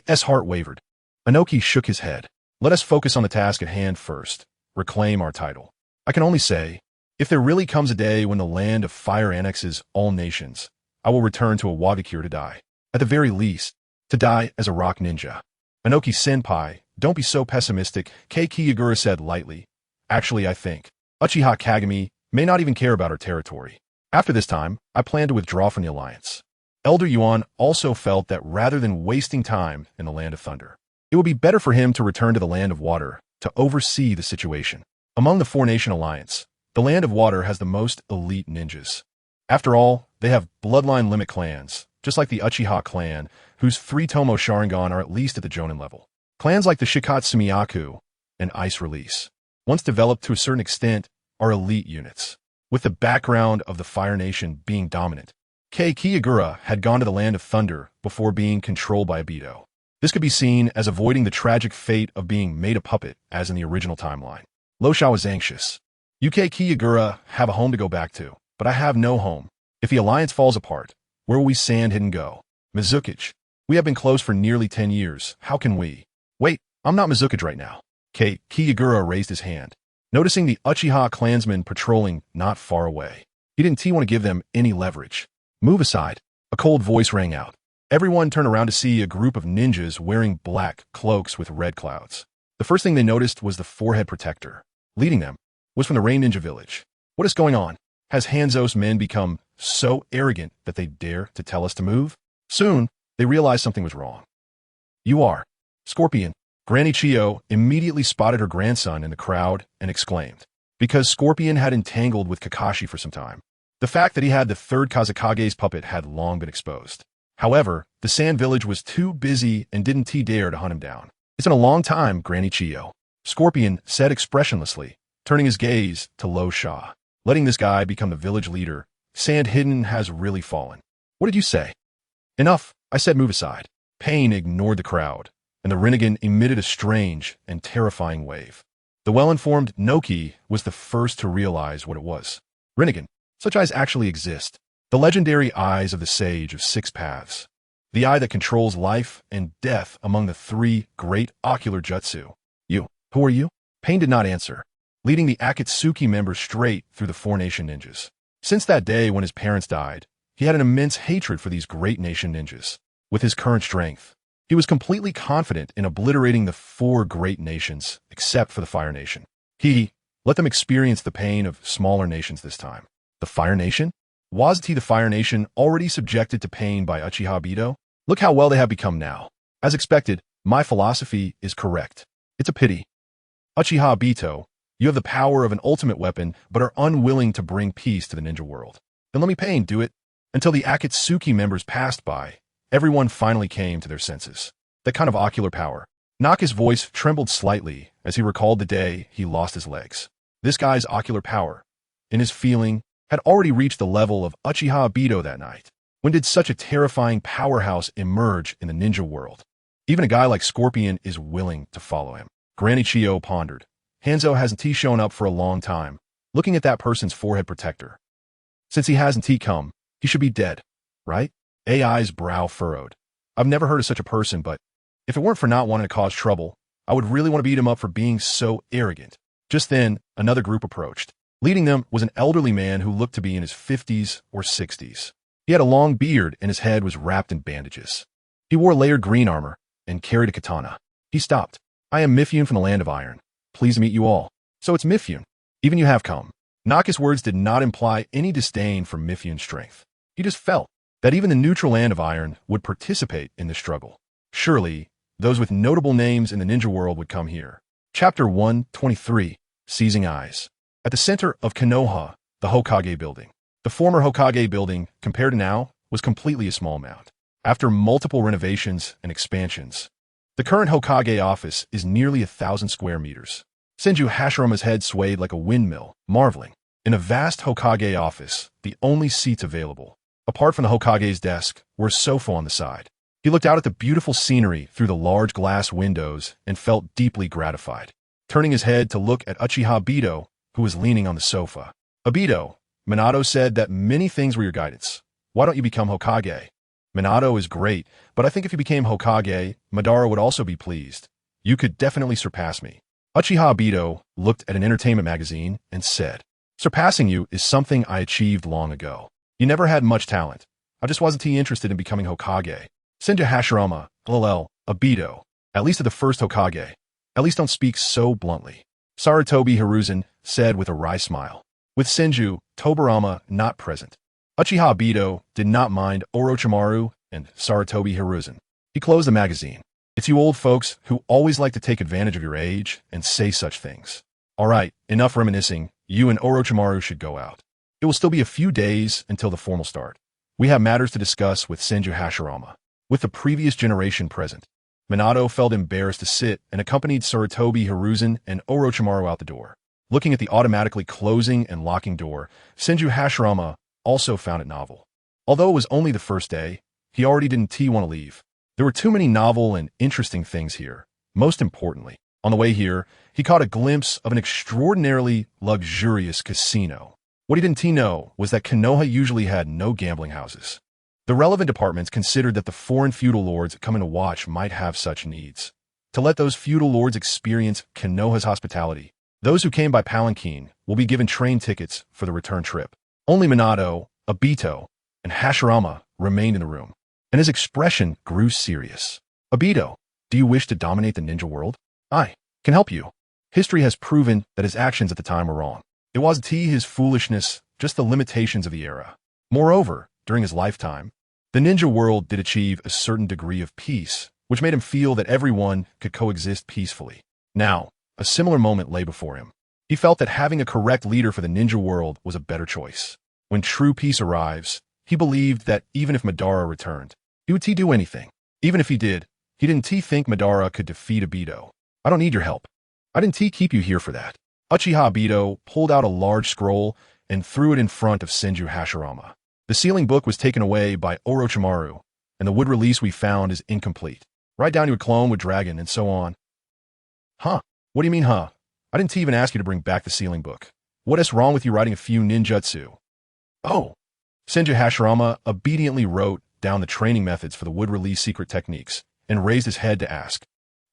S. heart wavered. Inoki shook his head. Let us focus on the task at hand first. Reclaim our title. I can only say, if there really comes a day when the land of fire annexes all nations, I will return to a Wagakure to die. At the very least, to die as a rock ninja. Inoki-senpai, don't be so pessimistic, Kiyogura said lightly. Actually, I think Uchiha Kagami may not even care about our territory. After this time, I plan to withdraw from the alliance. Elder Yuan also felt that rather than wasting time in the land of thunder, it would be better for him to return to the land of water to oversee the situation. Among the four-nation alliance, the land of water has the most elite ninjas. After all, they have bloodline limit clans, just like the Uchiha clan, whose 3 Tomo Sharingan are at least at the Jonin level. Clans like the Shikatsumiyaku and Ice Release, once developed to a certain extent, are elite units, with the background of the Fire Nation being dominant. Kiyogura had gone to the land of thunder before being controlled by Obito. This could be seen as avoiding the tragic fate of being made a puppet, as in the original timeline. Losha was anxious. UK Kiyogura have a home to go back to, but I have no home. If the alliance falls apart, where will we stand hidden go? Mizukage. We have been close for nearly 10 years. How can we? Wait, I'm not Mizukage right now. Kiyogura raised his hand, noticing the Uchiha clansmen patrolling not far away. He didn't want to give them any leverage. Move aside. A cold voice rang out. Everyone turned around to see a group of ninjas wearing black cloaks with red clouds. The first thing they noticed was the forehead protector. Leading them was from the Rain Ninja village. What is going on? Has Hanzo's men become so arrogant that they dare to tell us to move? Soon, they realized something was wrong. You are Scorpion. Granny Chiyo immediately spotted her grandson in the crowd and exclaimed, because Scorpion had entangled with Kakashi for some time. The fact that he had the third Kazekage's puppet had long been exposed. However, the Sand Village was too busy and didn't dare to hunt him down. It's been a long time, Granny Chiyo. Scorpion said expressionlessly, turning his gaze to Lo Sha. Letting this guy become the village leader, Sand Hidden has really fallen. What did you say? Enough, I said move aside. Pain ignored the crowd, and the Rinnegan emitted a strange and terrifying wave. The well-informed Noki was the first to realize what it was. Rinnegan. Such eyes actually exist. The legendary eyes of the Sage of Six Paths. The eye that controls life and death among the 3 great ocular jutsu. You, who are you? Pain did not answer, leading the Akatsuki member straight through the 4 nation ninjas. Since that day when his parents died, he had an immense hatred for these great nation ninjas. With his current strength, he was completely confident in obliterating the 4 great nations, except for the Fire Nation. He let them experience the pain of smaller nations this time. The Fire Nation? Wasn't he the Fire Nation already subjected to pain by Uchiha Obito? Look how well they have become now. As expected, my philosophy is correct. It's a pity. Uchiha Obito, you have the power of an ultimate weapon, but are unwilling to bring peace to the ninja world. Then let me pay and do it. Until the Akatsuki members passed by, everyone finally came to their senses. That kind of ocular power. Naka's voice trembled slightly as he recalled the day he lost his legs. This guy's ocular power, in his feeling, had already reached the level of Uchiha Obito that night. When did such a terrifying powerhouse emerge in the ninja world? Even a guy like Scorpion is willing to follow him. Granny Chio pondered. Hanzo hasn't shown up for a long time, looking at that person's forehead protector. Since he hasn't come, he should be dead, right? AI's brow furrowed. I've never heard of such a person, but if it weren't for not wanting to cause trouble, I would really want to beat him up for being so arrogant. Just then, another group approached. Leading them was an elderly man who looked to be in his 50s or 60s. He had a long beard and his head was wrapped in bandages. He wore layered green armor and carried a katana. He stopped. I am Mifune from the Land of Iron. Pleased to meet you all. So it's Mifune. Even you have come. Naka's words did not imply any disdain for Mifune's strength. He just felt that even the neutral Land of Iron would participate in the struggle. Surely, those with notable names in the ninja world would come here. Chapter 123, Seizing Eyes. At the center of Konoha, the Hokage building. The former Hokage building, compared to now, was completely a small mound. After multiple renovations and expansions, the current Hokage office is nearly 1,000 square meters. Senju Hashirama's head swayed like a windmill, marveling. In a vast Hokage office, the only seats available, apart from the Hokage's desk, were a sofa on the side. He looked out at the beautiful scenery through the large glass windows and felt deeply gratified. Turning his head to look at Uchiha Obito, who was leaning on the sofa. Obito, Minato said that many things were your guidance. Why don't you become Hokage? Minato is great, but I think if you became Hokage, Madara would also be pleased. You could definitely surpass me. Uchiha Obito looked at an entertainment magazine and said, surpassing you is something I achieved long ago. You never had much talent. I just wasn't interested in becoming Hokage. Senju Hashirama, LL, Obito, at least to the first Hokage. At least don't speak so bluntly. Sarutobi Hiruzen said with a wry smile. With Senju, Tobirama not present, Uchiha Obito did not mind Orochimaru and Sarutobi Hiruzen. He closed the magazine. It's you old folks who always like to take advantage of your age and say such things. All right, enough reminiscing. You and Orochimaru should go out. It will still be a few days until the formal start. We have matters to discuss with Senju Hashirama. With the previous generation present, Minato felt embarrassed to sit and accompanied Sarutobi Hiruzen and Orochimaru out the door. Looking at the automatically closing and locking door, Senju Hashirama also found it novel. Although it was only the first day, he already didn't want to leave. There were too many novel and interesting things here. Most importantly, on the way here, he caught a glimpse of an extraordinarily luxurious casino. What he didn't know was that Konoha usually had no gambling houses. The relevant departments considered that the foreign feudal lords coming to watch might have such needs. To let those feudal lords experience Konoha's hospitality, those who came by palanquin will be given train tickets for the return trip. Only Minato, Obito, and Hashirama remained in the room, and his expression grew serious. Obito, do you wish to dominate the ninja world? I can help you. History has proven that his actions at the time were wrong. It wasn't his foolishness, just the limitations of the era. Moreover, during his lifetime, the ninja world did achieve a certain degree of peace, which made him feel that everyone could coexist peacefully. Now, a similar moment lay before him. He felt that having a correct leader for the ninja world was a better choice. When true peace arrives, he believed that even if Madara returned, he would do anything. Even if he did, he didn't think Madara could defeat Obito. I don't need your help. I didn't keep you here for that. Uchiha Obito pulled out a large scroll and threw it in front of Senju Hashirama. The sealing book was taken away by Orochimaru, and the wood release we found is incomplete. Write down your clone with dragon and so on. Huh? What do you mean, huh? I didn't even ask you to bring back the sealing book. What is wrong with you writing a few ninjutsu? Oh. Senju Hashirama obediently wrote down the training methods for the wood release secret techniques and raised his head to ask,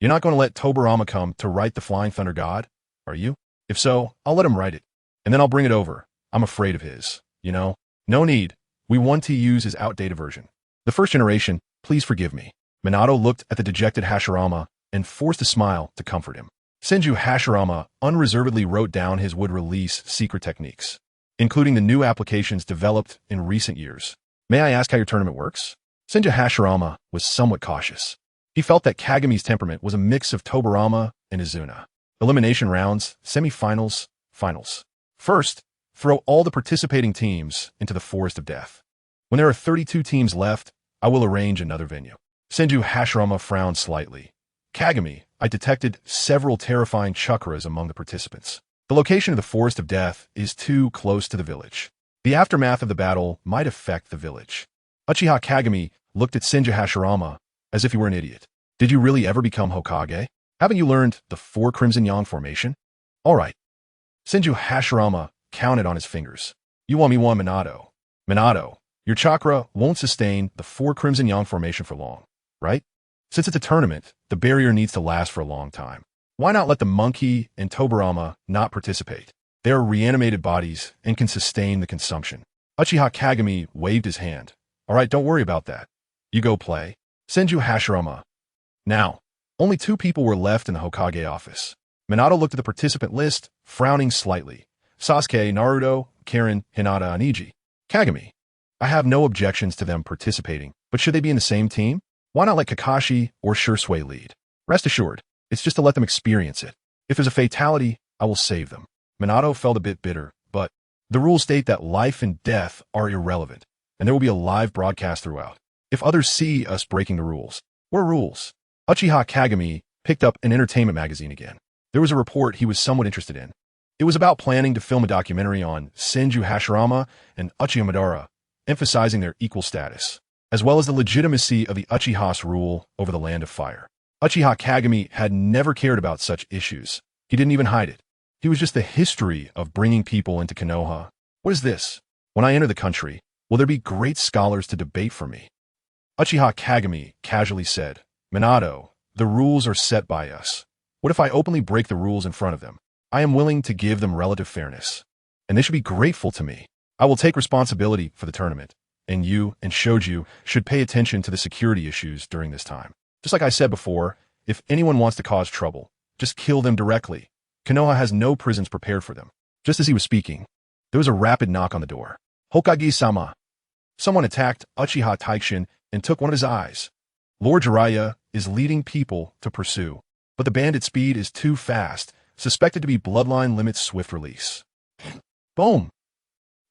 you're not going to let Tobirama come to write the Flying Thunder God, are you? If so, I'll let him write it, and then I'll bring it over. I'm afraid of his, you know? No need. We want to use his outdated version. The first generation, please forgive me. Minato looked at the dejected Hashirama and forced a smile to comfort him. Senju Hashirama unreservedly wrote down his wood release secret techniques, including the new applications developed in recent years. May I ask how your tournament works? Senju Hashirama was somewhat cautious. He felt that Kagami's temperament was a mix of Tobarama and Izuna. Elimination rounds, semi-finals, finals. First, throw all the participating teams into the Forest of Death. When there are 32 teams left, I will arrange another venue. Senju Hashirama frowned slightly. Kagami, I detected several terrifying chakras among the participants. The location of the Forest of Death is too close to the village. The aftermath of the battle might affect the village. Uchiha Kagami looked at Senju Hashirama as if he were an idiot. Did you really ever become Hokage? Haven't you learned the 4 Crimson Yang formation? All right. Senju Hashirama counted on his fingers. You want me one Minato. Minato, your chakra won't sustain the 4 Crimson Yang formation for long, right? Since it's a tournament, the barrier needs to last for a long time. Why not let the monkey and Tobarama not participate? They are reanimated bodies and can sustain the consumption. Uchiha Kagami waved his hand. All right, don't worry about that. You go play. Senju Hashirama. Now, only 2 people were left in the Hokage office. Minato looked at the participant list, frowning slightly. Sasuke, Naruto, Karen, Hinata, and Iji. Kagami. I have no objections to them participating, but should they be in the same team? Why not let Kakashi or Shursui lead? Rest assured, it's just to let them experience it. If there's a fatality, I will save them. Minato felt a bit bitter, but the rules state that life and death are irrelevant, and there will be a live broadcast throughout. If others see us breaking the rules, what rules? Uchiha Kagami picked up an entertainment magazine again. There was a report he was somewhat interested in. It was about planning to film a documentary on Senju Hashirama and Uchiha Madara, emphasizing their equal status, as well as the legitimacy of the Uchiha's rule over the Land of Fire. Uchiha Kagami had never cared about such issues. He didn't even hide it. He was just the history of bringing people into Konoha. What is this? When I enter the country, will there be great scholars to debate for me? Uchiha Kagami casually said, Minato, the rules are set by us. What if I openly break the rules in front of them? I am willing to give them relative fairness, and they should be grateful to me. I will take responsibility for the tournament, and you and Shoju should pay attention to the security issues during this time. Just like I said before, if anyone wants to cause trouble, just kill them directly. Konoha has no prisons prepared for them. Just as he was speaking, there was a rapid knock on the door. Hokage-sama. Someone attacked Uchiha Taishin and took one of his eyes. Lord Jiraiya is leading people to pursue, but the bandit speed is too fast, suspected to be bloodline limits swift release. Boom!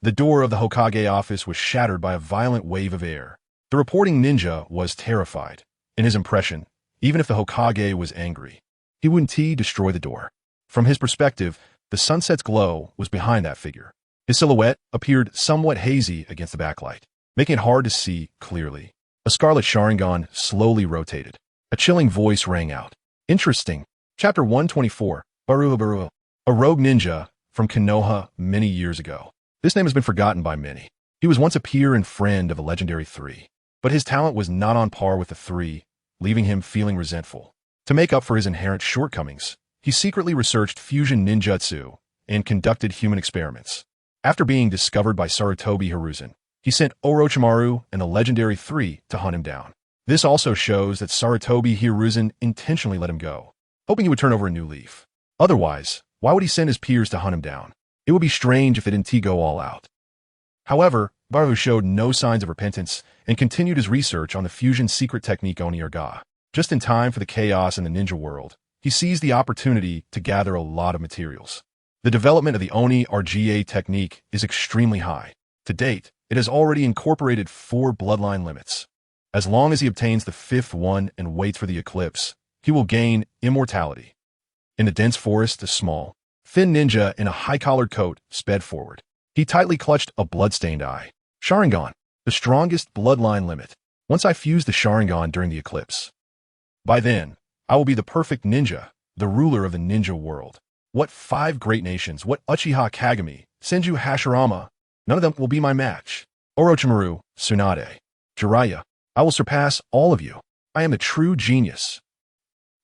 The door of the Hokage office was shattered by a violent wave of air. The reporting ninja was terrified. In his impression, even if the Hokage was angry, he wouldn't destroy the door. From his perspective, the sunset's glow was behind that figure. His silhouette appeared somewhat hazy against the backlight, making it hard to see clearly. A scarlet Sharingan slowly rotated. A chilling voice rang out. Interesting. Chapter 124. Baruha. A rogue ninja from Konoha many years ago. This name has been forgotten by many. He was once a peer and friend of the legendary 3, but his talent was not on par with the 3, leaving him feeling resentful. To make up for his inherent shortcomings, he secretly researched fusion ninjutsu and conducted human experiments. After being discovered by Sarutobi Hiruzen, he sent Orochimaru and the legendary 3 to hunt him down. This also shows that Sarutobi Hiruzen intentionally let him go, hoping he would turn over a new leaf. Otherwise, why would he send his peers to hunt him down? It would be strange if they didn't go all out. However, Baruhu showed no signs of repentance and continued his research on the fusion secret technique Oni-Erga. Just in time for the chaos in the ninja world, he seized the opportunity to gather a lot of materials. The development of the Oni-Erga technique is extremely high. To date, it has already incorporated 4 bloodline limits. As long as he obtains the 5th one and waits for the eclipse, he will gain immortality. In the dense forest, a small, thin ninja in a high-collared coat sped forward. He tightly clutched a blood-stained eye. Sharingan, the strongest bloodline limit. Once I fuse the Sharingan during the eclipse, by then, I will be the perfect ninja, the ruler of the ninja world. What 5 great nations, what Uchiha Kagami, Senju Hashirama, none of them will be my match. Orochimaru, Tsunade, Jiraiya, I will surpass all of you. I am the true genius.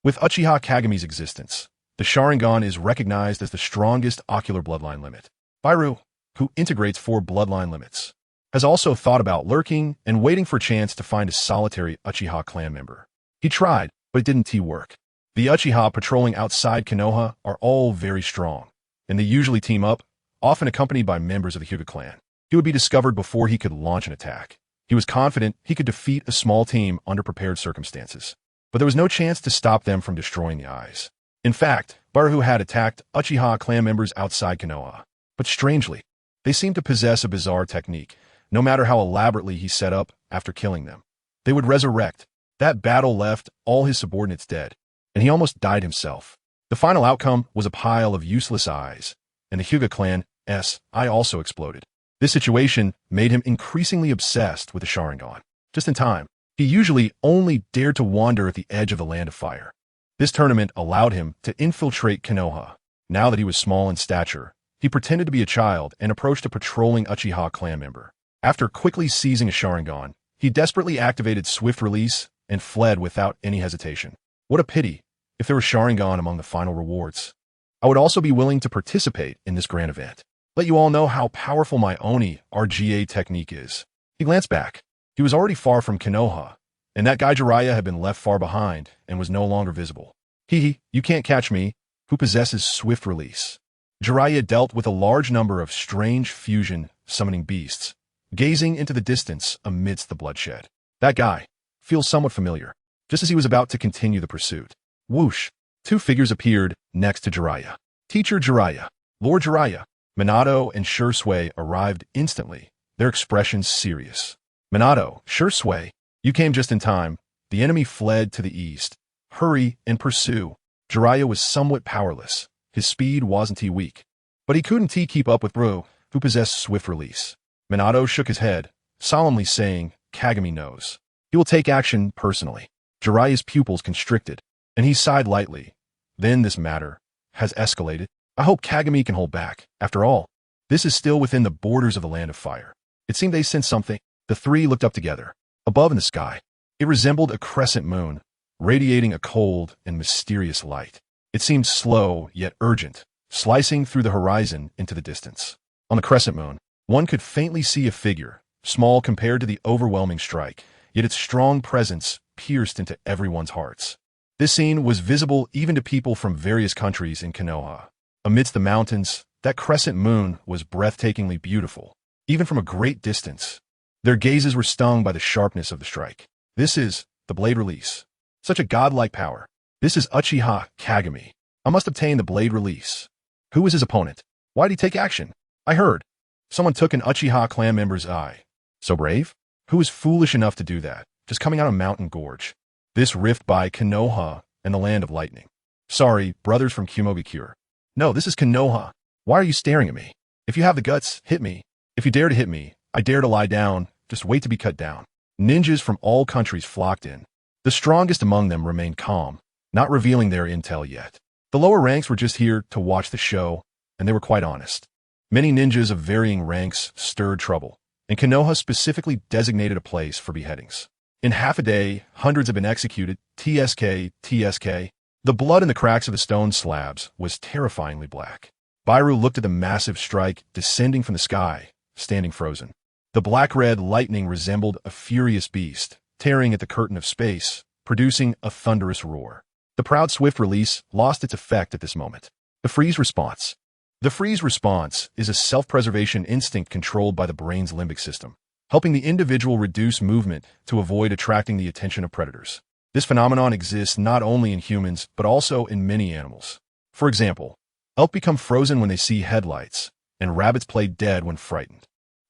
With Uchiha Kagami's existence, the Sharingan is recognized as the strongest ocular bloodline limit. Bairu, who integrates 4 bloodline limits, has also thought about lurking and waiting for a chance to find a solitary Uchiha clan member. He tried, but it didn't work. The Uchiha patrolling outside Konoha are all very strong, and they usually team up, often accompanied by members of the Hyuga clan. He would be discovered before he could launch an attack. He was confident he could defeat a small team under prepared circumstances. But there was no chance to stop them from destroying the eyes. In fact, Baruhu had attacked Uchiha clan members outside Konoha. But strangely, they seemed to possess a bizarre technique. No matter how elaborately he set up after killing them, they would resurrect. That battle left all his subordinates dead, and he almost died himself. The final outcome was a pile of useless eyes, and the Hyuga clan's eye also exploded. This situation made him increasingly obsessed with the Sharingan. Just in time, he usually only dared to wander at the edge of the Land of Fire. This tournament allowed him to infiltrate Konoha. Now that he was small in stature, he pretended to be a child and approached a patrolling Uchiha clan member. After quickly seizing a Sharingan, he desperately activated Swift Release and fled without any hesitation. What a pity if there was Sharingan among the final rewards. I would also be willing to participate in this grand event. Let you all know how powerful my Oni RGA technique is. He glanced back. He was already far from Konoha, and that guy Jiraiya had been left far behind and was no longer visible. You can't catch me, who possesses Swift Release. Jiraiya dealt with a large number of strange fusion summoning beasts, gazing into the distance amidst the bloodshed. That guy feels somewhat familiar. Just as he was about to continue the pursuit, whoosh, two figures appeared next to Jiraiya. Teacher Jiraiya, Lord Jiraiya. Minato and Shursui arrived instantly, their expressions serious. Minato, Shursui, you came just in time. The enemy fled to the east. Hurry and pursue. Jiraiya was somewhat powerless. His speed wasn't weak, but he couldn't keep up with Bru, who possessed Swift Release. Minato shook his head, solemnly saying, Kagami knows. He will take action personally. Jiraiya's pupils constricted, and he sighed lightly. Then this matter has escalated. I hope Kagami can hold back. After all, this is still within the borders of the Land of Fire. It seemed they sensed something. The three looked up together. Above in the sky, it resembled a crescent moon, radiating a cold and mysterious light. It seemed slow yet urgent, slicing through the horizon into the distance. On the crescent moon, one could faintly see a figure, small compared to the overwhelming strike, yet its strong presence pierced into everyone's hearts. This scene was visible even to people from various countries in Konoha. Amidst the mountains, that crescent moon was breathtakingly beautiful, even from a great distance. Their gazes were stung by the sharpness of the strike. This is the blade release. Such a godlike power. This is Uchiha Kagami. I must obtain the blade release. Who was his opponent? Why did he take action? I heard. Someone took an Uchiha clan member's eye. So brave? Who was foolish enough to do that, just coming out of Mountain Gorge? This rift by Konoha and the Land of Lightning. Sorry, brothers from Kumobikure. No, this is Konoha. Why are you staring at me? If you have the guts, hit me. If you dare to hit me, I dare to lie down. Just wait to be cut down. Ninjas from all countries flocked in. The strongest among them remained calm, not revealing their intel yet. The lower ranks were just here to watch the show, and they were quite honest. Many ninjas of varying ranks stirred trouble, and Konoha specifically designated a place for beheadings. In half a day, hundreds have been executed. TSK. The blood in the cracks of the stone slabs was terrifyingly black. Bairu looked at the massive strike descending from the sky, standing frozen. The black-red lightning resembled a furious beast, tearing at the curtain of space, producing a thunderous roar. The proud Swift Release lost its effect at this moment. The freeze response. The freeze response is a self-preservation instinct controlled by the brain's limbic system, helping the individual reduce movement to avoid attracting the attention of predators. This phenomenon exists not only in humans, but also in many animals. For example, elk become frozen when they see headlights, and rabbits play dead when frightened.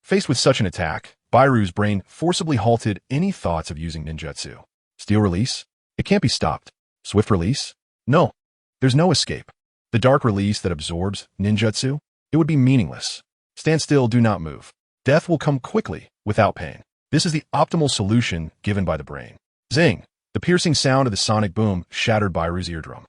Faced with such an attack, Bairu's brain forcibly halted any thoughts of using ninjutsu. Steel Release? It can't be stopped. Swift Release? No. There's no escape. The Dark Release that absorbs ninjutsu? It would be meaningless. Stand still, do not move. Death will come quickly, without pain. This is the optimal solution given by the brain. Zing! The piercing sound of the sonic boom shattered Bairu's eardrum.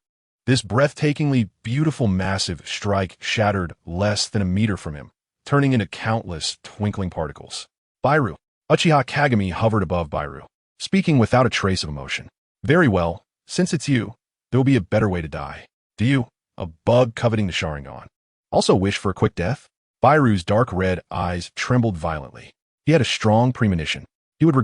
This breathtakingly beautiful massive strike shattered less than a meter from him, turning into countless twinkling particles. Bairu. Uchiha Kagami hovered above Bairu, speaking without a trace of emotion. Very well, since it's you, there will be a better way to die. Do you, a bug coveting the Sharingan, also wish for a quick death? Bairu's dark red eyes trembled violently. He had a strong premonition. He would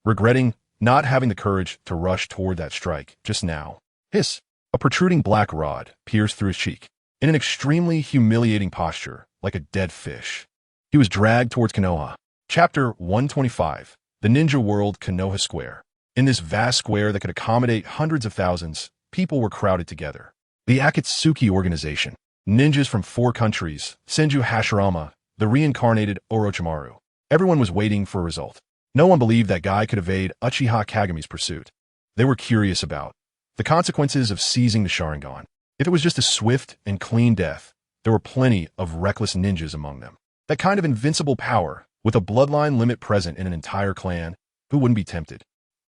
regretting not having the courage to rush toward that strike just now. Hiss! A protruding black rod pierced through his cheek. In an extremely humiliating posture, like a dead fish, he was dragged towards Konoha. Chapter 125. the ninja world Konoha Square. In this vast square that could accommodate hundreds of thousands, people were crowded together. The Akatsuki organization, ninjas from 4 countries, Senju Hashirama, the reincarnated Orochimaru. Everyone was waiting for a result. No one believed that guy could evade Uchiha Kagami's pursuit. They were curious about the consequences of seizing the Sharingan. If it was just a swift and clean death, there were plenty of reckless ninjas among them. That kind of invincible power, with a bloodline limit present in an entire clan, who wouldn't be tempted?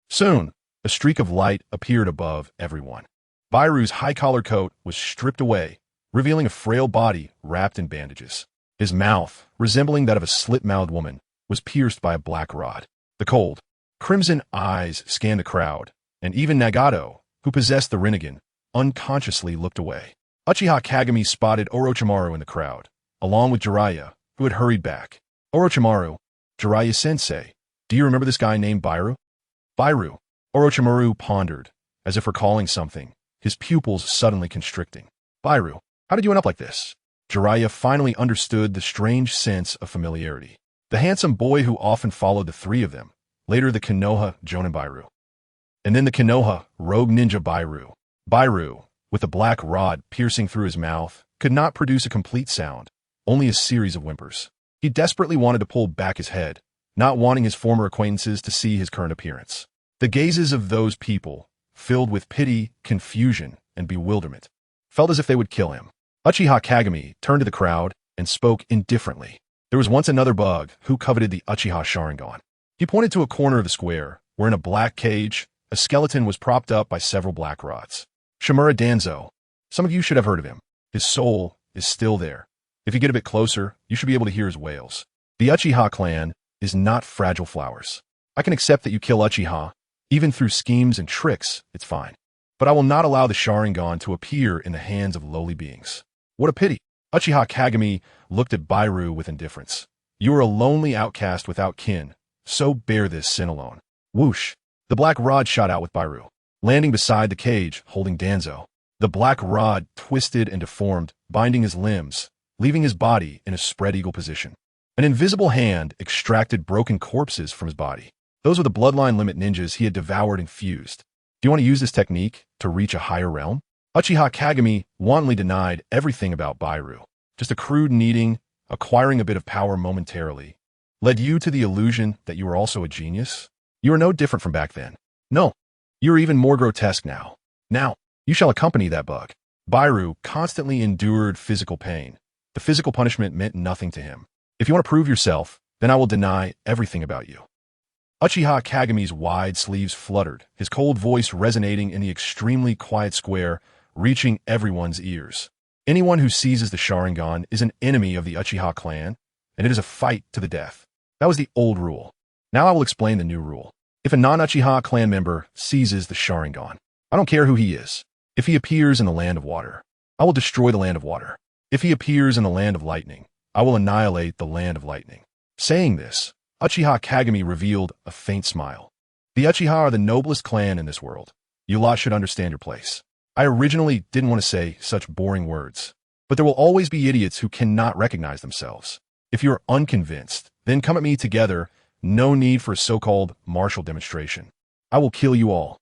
Soon, a streak of light appeared above everyone. Bairu's high-collar coat was stripped away, revealing a frail body wrapped in bandages. His mouth, resembling that of a slit-mouthed woman, was pierced by a black rod. The cold, crimson eyes scanned the crowd, and even Nagato, who possessed the Rinnegan, unconsciously looked away. Uchiha Kagami spotted Orochimaru in the crowd, along with Jiraiya, who had hurried back. Orochimaru, Jiraiya-sensei, do you remember this guy named Bairu? Bairu. Orochimaru pondered, as if recalling something, his pupils suddenly constricting. Bairu, how did you end up like this? Jiraiya finally understood the strange sense of familiarity. The handsome boy who often followed the 3 of them, later the Konoha Jonin Bairu. And then the Konoha rogue ninja Bairu. Bairu, with a black rod piercing through his mouth, could not produce a complete sound, only a series of whimpers. He desperately wanted to pull back his head, not wanting his former acquaintances to see his current appearance. The gazes of those people, filled with pity, confusion, and bewilderment, felt as if they would kill him. Uchiha Kagami turned to the crowd and spoke indifferently. There was once another bug who coveted the Uchiha Sharingan. He pointed to a corner of the square, where in a black cage, a skeleton was propped up by several black rods. Shimura Danzo. Some of you should have heard of him. His soul is still there. If you get a bit closer, you should be able to hear his wails. The Uchiha clan is not fragile flowers. I can accept that you kill Uchiha. Even through schemes and tricks, it's fine. But I will not allow the Sharingan to appear in the hands of lowly beings. What a pity. Uchiha Kagami looked at Bairu with indifference. You are a lonely outcast without kin, so bear this sin alone. Whoosh. The black rod shot out with Bairu, landing beside the cage, holding Danzo. The black rod twisted and deformed, binding his limbs, leaving his body in a spread eagle position. An invisible hand extracted broken corpses from his body. Those were the bloodline limit ninjas he had devoured and fused. Do you want to use this technique to reach a higher realm? Uchiha Kagami wantonly denied everything about Bairu. Just a crude needing, acquiring a bit of power momentarily, led you to the illusion that you were also a genius? You are no different from back then. No, you are even more grotesque now. Now, you shall accompany that bug. Bairu constantly endured physical pain. The physical punishment meant nothing to him. If you want to prove yourself, then I will deny everything about you. Uchiha Kagami's wide sleeves fluttered, his cold voice resonating in the extremely quiet square, reaching everyone's ears. Anyone who seizes the Sharingan is an enemy of the Uchiha clan, and it is a fight to the death. That was the old rule. Now I will explain the new rule. If a non-Uchiha clan member seizes the Sharingan, I don't care who he is. If he appears in the land of water, I will destroy the land of water. If he appears in the land of lightning, I will annihilate the land of lightning. Saying this, Uchiha Kagami revealed a faint smile. The Uchiha are the noblest clan in this world. You lot should understand your place. I originally didn't want to say such boring words, but there will always be idiots who cannot recognize themselves. If you are unconvinced, then come at me together. No need for a so-called martial demonstration. I will kill you all.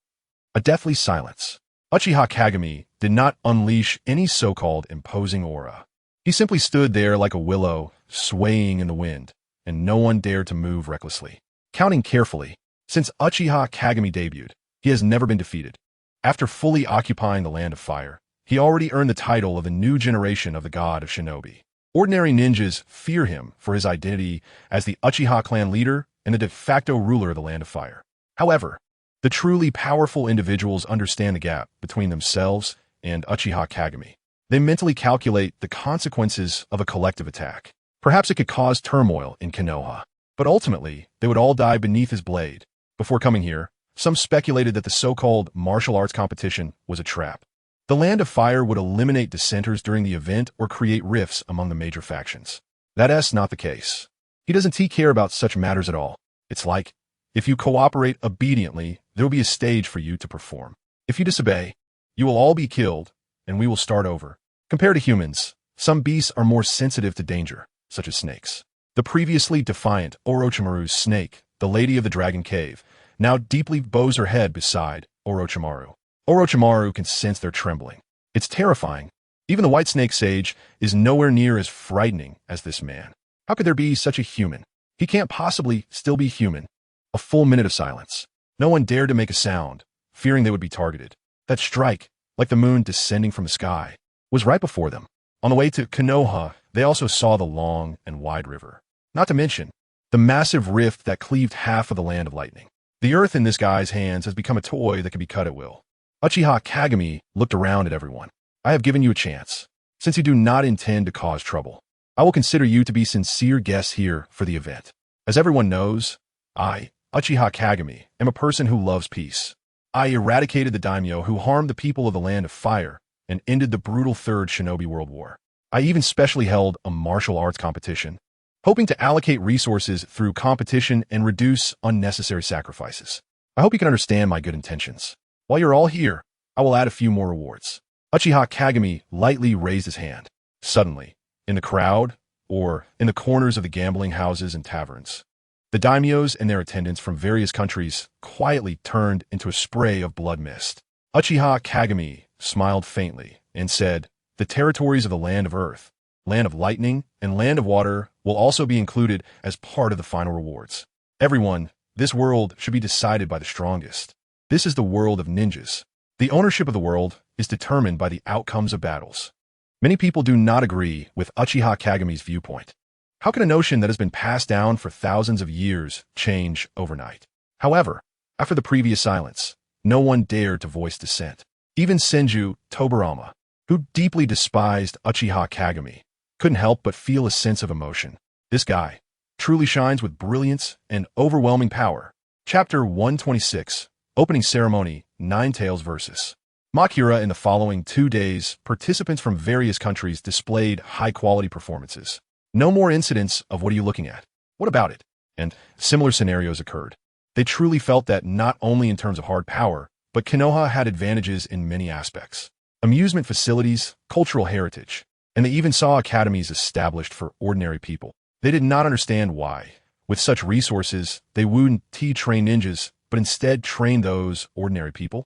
A deathly silence. Uchiha Kagami did not unleash any so-called imposing aura. He simply stood there like a willow, swaying in the wind, and no one dared to move recklessly. Counting carefully, since Uchiha Kagami debuted, he has never been defeated. After fully occupying the Land of Fire, he already earned the title of the new generation of the god of shinobi. Ordinary ninjas fear him for his identity as the Uchiha clan leader and the de facto ruler of the Land of Fire. However, the truly powerful individuals understand the gap between themselves and Uchiha Kagami. They mentally calculate the consequences of a collective attack. Perhaps it could cause turmoil in Konoha, but ultimately, they would all die beneath his blade. Before coming here, some speculated that the so-called martial arts competition was a trap. The Land of Fire would eliminate dissenters during the event or create rifts among the major factions. That's not the case. He doesn't care about such matters at all. It's like, if you cooperate obediently, there will be a stage for you to perform. If you disobey, you will all be killed, and we will start over. Compared to humans, some beasts are more sensitive to danger, such as snakes. The previously defiant Orochimaru's snake the Lady of the Dragon Cave, now deeply bows her head beside Orochimaru. Orochimaru can sense their trembling. It's terrifying. Even the White Snake Sage is nowhere near as frightening as this man. How could there be such a human? He can't possibly still be human. A full minute of silence. No one dared to make a sound, fearing they would be targeted. That strike, like the moon descending from the sky, was right before them. On the way to Konoha, they also saw the long and wide river. Not to mention, the massive rift that cleaved half of the land of lightning. The earth in this guy's hands has become a toy that can be cut at will. Uchiha Kagami looked around at everyone. I have given you a chance. Since you do not intend to cause trouble, I will consider you to be sincere guests here for the event. As everyone knows, I, Uchiha Kagami, am a person who loves peace. I eradicated the daimyo who harmed the people of the Land of Fire and ended the brutal Third Shinobi World War. I even specially held a martial arts competition, hoping to allocate resources through competition and reduce unnecessary sacrifices. I hope you can understand my good intentions. While you're all here, I will add a few more rewards. Uchiha Kagami lightly raised his hand. Suddenly, in the crowd, or in the corners of the gambling houses and taverns, the daimyos and their attendants from various countries quietly turned into a spray of blood mist. Uchiha Kagami smiled faintly and said, "The territories of the Land of Earth, Land of Lightning, and Land of Water will also be included as part of the final rewards. Everyone, this world should be decided by the strongest. This is the world of ninjas. The ownership of the world is determined by the outcomes of battles." Many people do not agree with Uchiha Kagami's viewpoint. How can a notion that has been passed down for thousands of years change overnight? However, after the previous silence, no one dared to voice dissent. Even Senju Tobarama, who deeply despised Uchiha Kagami, couldn't help but feel a sense of emotion. This guy truly shines with brilliance and overwhelming power. Chapter 126, Opening Ceremony, Nine Tails Versus. Makura. In the following 2 days, participants from various countries displayed high-quality performances. No more incidents of "what are you looking at? What about it?" and similar scenarios occurred. They truly felt that not only in terms of hard power, but Konoha had advantages in many aspects. Amusement facilities, cultural heritage, and they even saw academies established for ordinary people. They did not understand why, with such resources, they wouldn't train ninjas, but instead train those ordinary people.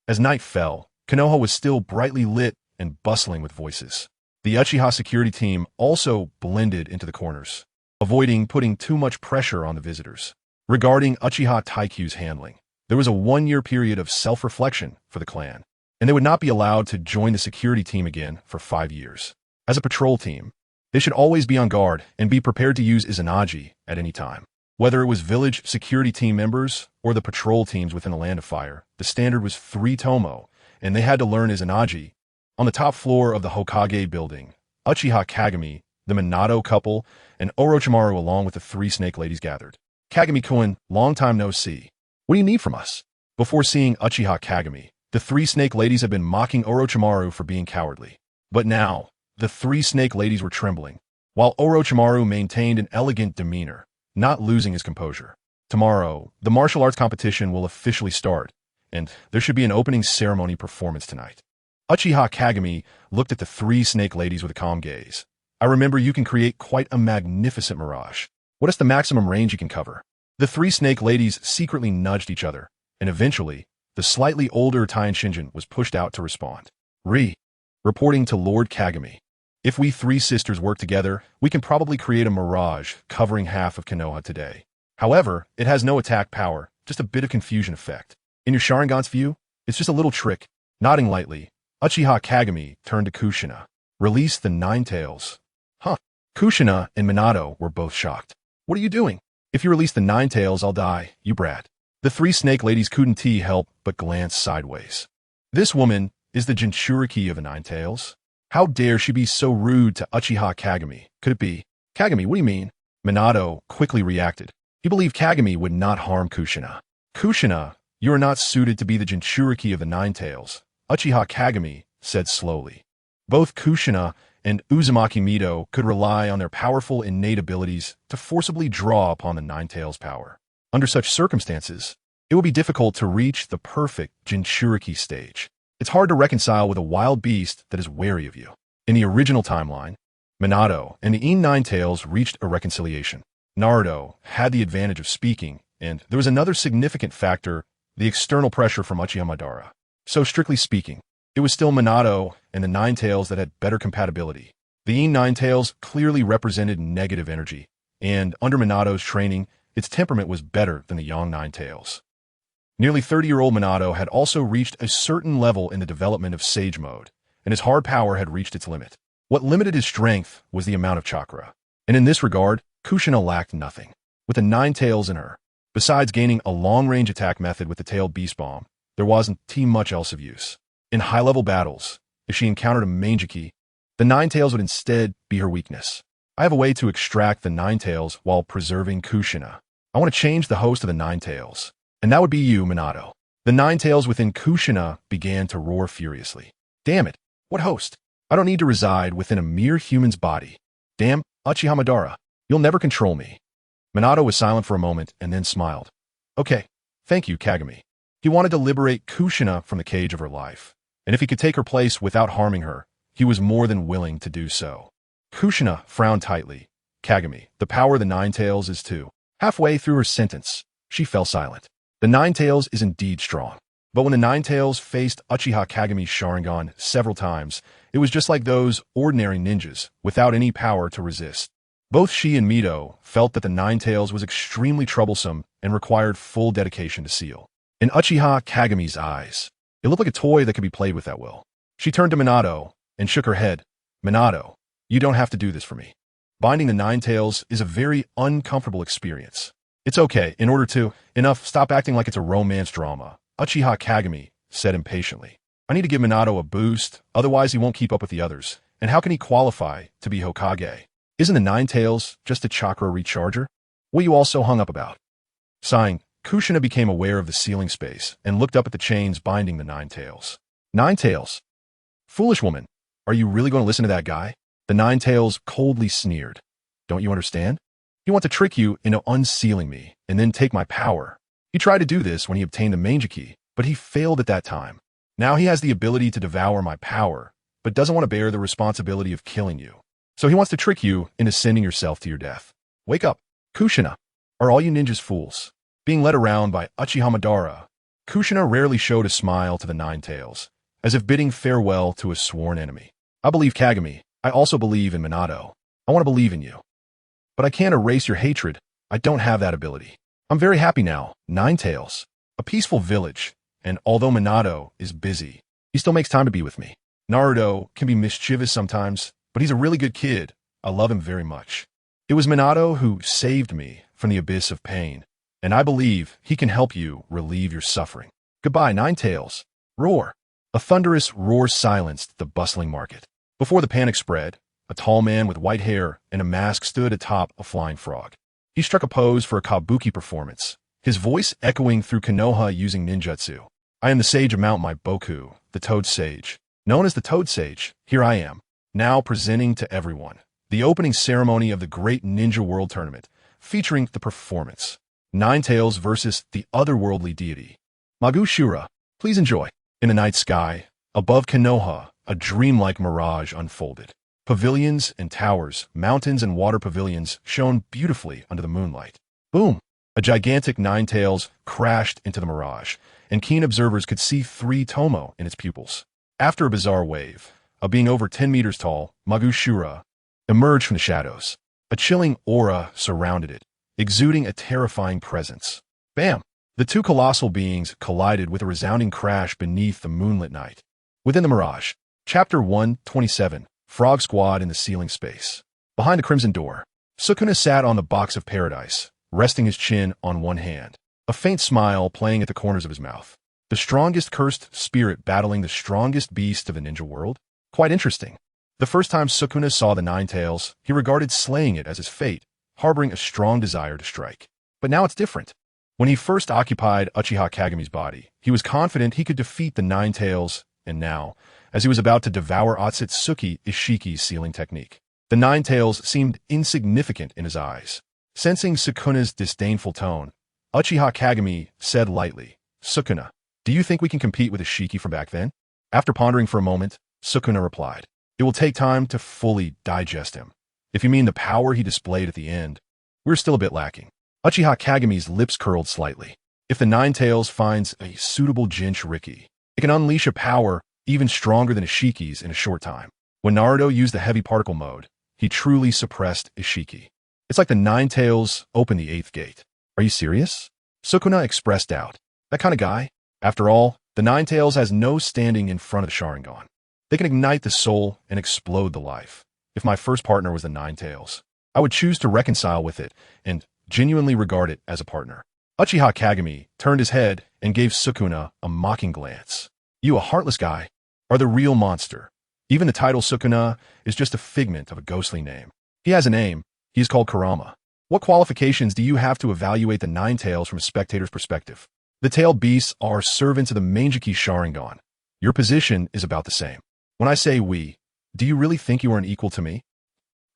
As night fell, Konoha was still brightly lit and bustling with voices. The Uchiha security team also blended into the corners, avoiding putting too much pressure on the visitors. Regarding Uchiha Taikyu's handling, there was a 1-year period of self-reflection for the clan, and they would not be allowed to join the security team again for 5 years. As a patrol team, they should always be on guard and be prepared to use Izanagi at any time. Whether it was village security team members or the patrol teams within the Land of Fire, the standard was 3 tomo, and they had to learn Izanagi. On the top floor of the Hokage building, Uchiha Kagami, the Minato couple, and Orochimaru along with the 3 snake ladies gathered. "Kagami-kun, long time no see. What do you need from us?" Before seeing Uchiha Kagami, the 3 snake ladies had been mocking Orochimaru for being cowardly. But now, the 3 snake ladies were trembling, while Orochimaru maintained an elegant demeanor, not losing his composure. Tomorrow, the martial arts competition will officially start, and there should be an opening ceremony performance tonight. Uchiha Kagami looked at the 3 snake ladies with a calm gaze. "I remember you can create quite a magnificent mirage. What is the maximum range you can cover?" The 3 snake ladies secretly nudged each other, and eventually, the slightly older Taian Shinjin was pushed out to respond. Reporting to Lord Kagami. "If we 3 sisters work together, we can probably create a mirage covering half of Konoha today. However, it has no attack power, just a bit of confusion effect. In your Sharingan's view, it's just a little trick." Nodding lightly, Uchiha Kagami turned to Kushina. "Release the 9 tails." Huh. Kushina and Minato were both shocked. "What are you doing?" "If you release the 9 tails, I'll die, you brat." The 3 snake ladies couldn't help but glance sideways. This woman is the Jinchuriki of the 9 tails. How dare she be so rude to Uchiha Kagami? Could it be? "Kagami, what do you mean?" Minato quickly reacted. He believed Kagami would not harm Kushina. "Kushina, you are not suited to be the Jinchuriki of the 9 tails," Uchiha Kagami said slowly. Both Kushina and Uzumaki Mido could rely on their powerful innate abilities to forcibly draw upon the 9 tails power. Under such circumstances, it will be difficult to reach the perfect Jinchuriki stage. It's hard to reconcile with a wild beast that is wary of you. In the original timeline, Minato and the 9 tails reached a reconciliation. Naruto had the advantage of speaking, and there was another significant factor, the external pressure from Uchiha Madara. So strictly speaking, it was still Minato and the Nine Tails that had better compatibility. The Yin Nine Tails clearly represented negative energy, and under Minato's training, its temperament was better than the Yang Nine Tails. Nearly 30-year-old Minato had also reached a certain level in the development of Sage Mode, and his hard power had reached its limit. What limited his strength was the amount of chakra, and in this regard, Kushina lacked nothing. With the Nine Tails in her, besides gaining a long-range attack method with the Tailed Beast Bomb, there wasn't much else of use. In high-level battles, if she encountered a Mangeki, the Nine Tails would instead be her weakness. I have a way to extract the Nine Tails while preserving Kushina. I want to change the host of the Nine Tails, and that would be you, Minato. The Nine Tails within Kushina began to roar furiously. Damn it, what host? I don't need to reside within a mere human's body. Damn, Uchiha Madara, you'll never control me. Minato was silent for a moment and then smiled. Okay, thank you, Kagami. He wanted to liberate Kushina from the cage of her life, and if he could take her place without harming her, he was more than willing to do so. Kushina frowned tightly. Kagami, the power of the Nine Tails is too. Halfway through her sentence, she fell silent. The Nine Tails is indeed strong. But when the Nine Tails faced Uchiha Kagami's Sharingan several times, it was just like those ordinary ninjas, without any power to resist. Both she and Mito felt that the Nine Tails was extremely troublesome and required full dedication to seal. In Uchiha Kagami's eyes, it looked like a toy that could be played with at will. She turned to Minato and shook her head. Minato, you don't have to do this for me. Binding the Nine Tails is a very uncomfortable experience. It's okay, enough, stop acting like it's a romance drama, Uchiha Kagami said impatiently. I need to give Minato a boost, otherwise he won't keep up with the others. And how can he qualify to be Hokage? Isn't the Nine Tails just a chakra recharger? What are you all so hung up about? Sighing, Kushina became aware of the ceiling space and looked up at the chains binding the Nine Tails. Nine Tails? Foolish woman, are you really going to listen to that guy? The Nine Tails coldly sneered. Don't you understand? He wants to trick you into unsealing me and then take my power. He tried to do this when he obtained the Mangeki, but he failed at that time. Now he has the ability to devour my power, but doesn't want to bear the responsibility of killing you. So he wants to trick you into sending yourself to your death. Wake up, Kushina. Are all you ninjas fools? Being led around by Uchiha Madara, Kushina rarely showed a smile to the Nine Tails, as if bidding farewell to a sworn enemy. I believe Kagami. I also believe in Minato. I want to believe in you. But I can't erase your hatred. I don't have that ability. I'm very happy now, Nine Tails. A peaceful village, and although Minato is busy, he still makes time to be with me. Naruto can be mischievous sometimes, but he's a really good kid. I love him very much. It was Minato who saved me from the abyss of pain, and I believe he can help you relieve your suffering. Goodbye, Nine Tails. Roar. A thunderous roar silenced the bustling market. Before the panic spread, a tall man with white hair and a mask stood atop a flying frog. He struck a pose for a kabuki performance, his voice echoing through Konoha using ninjutsu. I am the sage of Mount Maiboku, the Toad Sage. Known as the Toad Sage, here I am, now presenting to everyone the opening ceremony of the Great Ninja World Tournament, featuring the performance Nine Tails versus the otherworldly deity. Magushura, please enjoy. In the night sky, above Konoha, a dreamlike mirage unfolded. Pavilions and towers, mountains and water pavilions shone beautifully under the moonlight. Boom! A gigantic Nine Tails crashed into the mirage, and keen observers could see 3 Tomo in its pupils. After a bizarre wave, a being over 10 meters tall, Magushura, emerged from the shadows. A chilling aura surrounded it, exuding a terrifying presence. Bam! The 2 colossal beings collided with a resounding crash beneath the moonlit night. Within the mirage, Chapter 127, Frog Squad in the Ceiling Space. Behind a crimson door, Sukuna sat on the box of paradise, resting his chin on one hand, a faint smile playing at the corners of his mouth. The strongest cursed spirit battling the strongest beast of the ninja world? Quite interesting. The first time Sukuna saw the Nine Tails, he regarded slaying it as his fate, harboring a strong desire to strike. But now it's different. When he first occupied Uchiha Kagami's body, he was confident he could defeat the Nine Tails, and now, as he was about to devour Otsutsuki Ishiki's sealing technique, the Nine Tails seemed insignificant in his eyes. Sensing Sukuna's disdainful tone, Uchiha Kagami said lightly, Sukuna, do you think we can compete with Ishiki from back then? After pondering for a moment, Sukuna replied, it will take time to fully digest him. If you mean the power he displayed at the end, we're still a bit lacking. Uchiha Kagami's lips curled slightly. If the Nine Tails finds a suitable Jinchuriki, it can unleash a power even stronger than Ishiki's in a short time. When Naruto used the heavy particle mode, he truly suppressed Ishiki. It's like the Nine Tails opened the 8th gate. Are you serious? Sukuna expressed doubt. That kind of guy? After all, the Nine Tails has no standing in front of the Sharingan. They can ignite the soul and explode the life. If my first partner was the Nine Tails, I would choose to reconcile with it and genuinely regard it as a partner. Uchiha Kagami turned his head and gave Sukuna a mocking glance. You a heartless guy are the real monster. Even the title Sukuna is just a figment of a ghostly name. He has a name. He is called Kurama. What qualifications do you have to evaluate the Nine Tails from a spectator's perspective? The tailed beasts are servants of the Mangeki Sharingan. Your position is about the same. When I say we, do you really think you are an equal to me?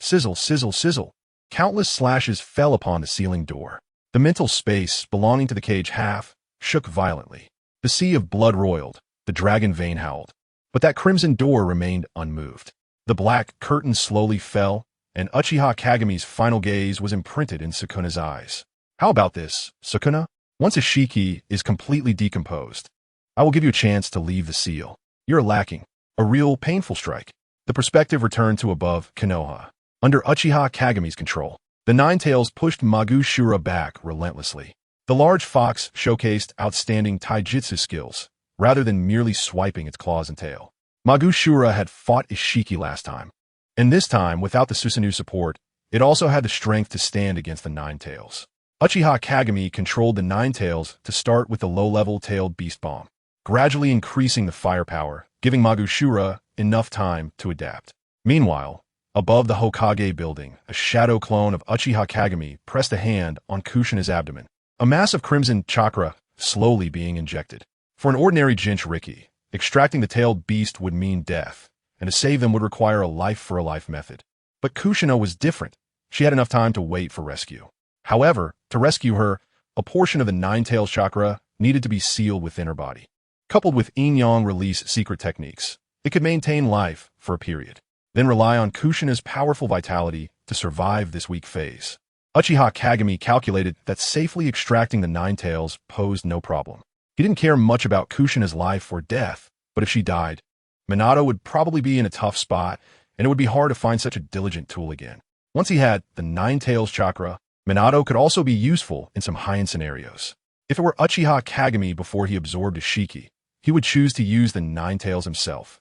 Sizzle, sizzle, sizzle. Countless slashes fell upon the ceiling door. The mental space belonging to the cage half shook violently. The sea of blood roiled. The dragon vein howled. But that crimson door remained unmoved. The black curtain slowly fell, and Uchiha Kagami's final gaze was imprinted in Sukuna's eyes. How about this, Sukuna? Once Ishiki is completely decomposed, I will give you a chance to leave the seal. You're lacking. A real painful strike. The perspective returned to above Konoha. Under Uchiha Kagami's control, the Nine Tails pushed Magushura back relentlessly. The large fox showcased outstanding taijutsu skills, rather than merely swiping its claws and tail. Magushura had fought Ishiki last time, and this time, without the Susanoo support, it also had the strength to stand against the Nine Tails. Uchiha Kagami controlled the Nine Tails to start with the low-level tailed beast bomb, gradually increasing the firepower, giving Magushura enough time to adapt. Meanwhile, above the Hokage building, a shadow clone of Uchiha Kagami pressed a hand on Kushina's abdomen, a mass of crimson chakra slowly being injected. For an ordinary Jinchuriki, extracting the tailed beast would mean death, and to save them would require a life-for-a-life method. But Kushina was different. She had enough time to wait for rescue. However, to rescue her, a portion of the Nine Tails chakra needed to be sealed within her body. Coupled with yin-yang release secret techniques, it could maintain life for a period, then rely on Kushina's powerful vitality to survive this weak phase. Uchiha Kagami calculated that safely extracting the Nine Tails posed no problem. He didn't care much about Kushina's life or death, but if she died, Minato would probably be in a tough spot, and it would be hard to find such a diligent tool again. Once he had the Nine Tails chakra, Minato could also be useful in some high-end scenarios. If it were Uchiha Kagami before he absorbed Ishiki, he would choose to use the Nine Tails himself.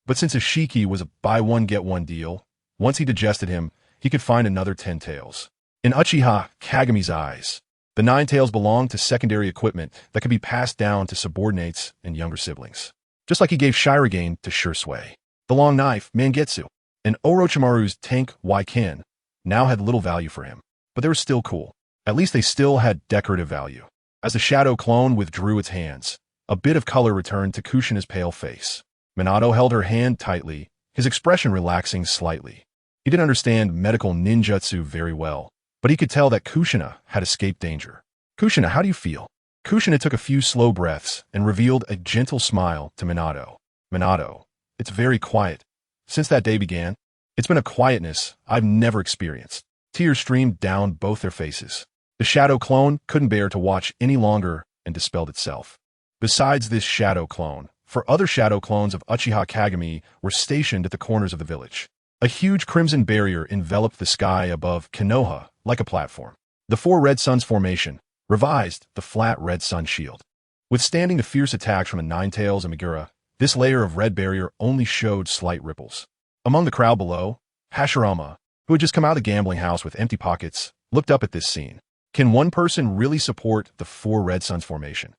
But since Ishiki was a buy-one-get-one deal, once he digested him, he could find another 10 tails. In Uchiha Kagami's eyes, the Nine Tails belonged to secondary equipment that could be passed down to subordinates and younger siblings. Just like he gave Shirogane to Shursui. The long knife, Mangetsu, and Orochimaru's tank Waiken now had little value for him. But they were still cool. At least they still had decorative value. As the shadow clone withdrew its hands, a bit of color returned to Kushina's pale face. Minato held her hand tightly, his expression relaxing slightly. He didn't understand medical ninjutsu very well, but he could tell that Kushina had escaped danger. Kushina, how do you feel? Kushina took a few slow breaths and revealed a gentle smile to Minato. Minato, it's very quiet. Since that day began, it's been a quietness I've never experienced. Tears streamed down both their faces. The shadow clone couldn't bear to watch any longer and dispelled itself. Besides this shadow clone, 4 other shadow clones of Uchiha Kagami were stationed at the corners of the village. A huge crimson barrier enveloped the sky above Konoha like a platform. The 4 red suns formation revised the flat red sun shield. Withstanding the fierce attacks from the Nine Tails and Megura, this layer of red barrier only showed slight ripples. Among the crowd below, Hashirama, who had just come out of the gambling house with empty pockets, looked up at this scene. Can one person really support the 4 red suns formation?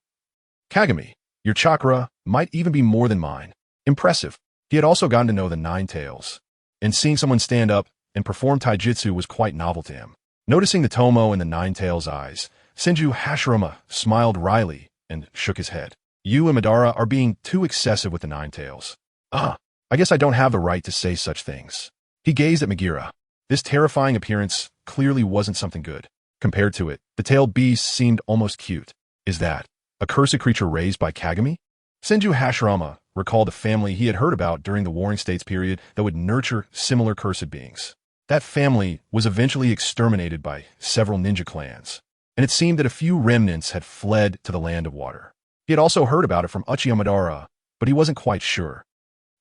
Kagami, your chakra might even be more than mine. Impressive. He had also gotten to know the Nine Tails, and seeing someone stand up and perform taijutsu was quite novel to him. Noticing the Tomo in the Nine Tails' eyes, Senju Hashirama smiled wryly and shook his head. You and Madara are being too excessive with the Nine Tails. I guess I don't have the right to say such things. He gazed at Megura. This terrifying appearance clearly wasn't something good. Compared to it, the tailed beast seemed almost cute. Is that a cursed creature raised by Kagami? Senju Hashirama recalled a family he had heard about during the Warring States period that would nurture similar cursed beings. That family was eventually exterminated by several ninja clans, and it seemed that a few remnants had fled to the land of water. He had also heard about it from Uchiha Madara, but he wasn't quite sure.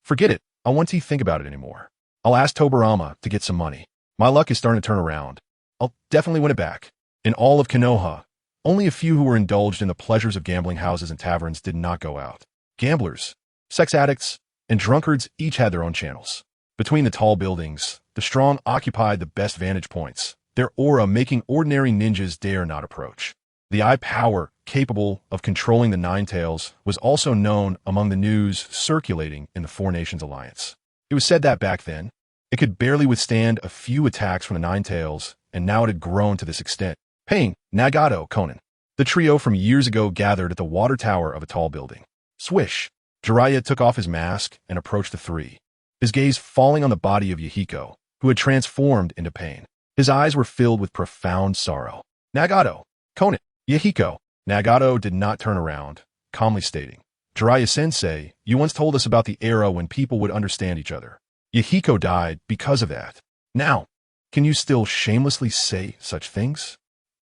Forget it, I won't think about it anymore. I'll ask Tobirama to get some money. My luck is starting to turn around. I'll definitely win it back. In all of Konoha, only a few who were indulged in the pleasures of gambling houses and taverns did not go out. Gamblers, sex addicts, and drunkards each had their own channels. Between the tall buildings, the strong occupied the best vantage points, their aura making ordinary ninjas dare not approach. The eye power capable of controlling the Nine Tails was also known among the news circulating in the Four Nations Alliance. It was said that back then, it could barely withstand a few attacks from the Nine Tails, and now it had grown to this extent. Pain, Nagato, Conan. The trio from years ago gathered at the water tower of a tall building. Swish! Jiraiya took off his mask and approached the three, his gaze falling on the body of Yahiko, who had transformed into Pain. His eyes were filled with profound sorrow. Nagato, Conan, Yahiko. Nagato did not turn around, calmly stating, Jiraiya-sensei, you once told us about the era when people would understand each other. Yahiko died because of that. Now, can you still shamelessly say such things?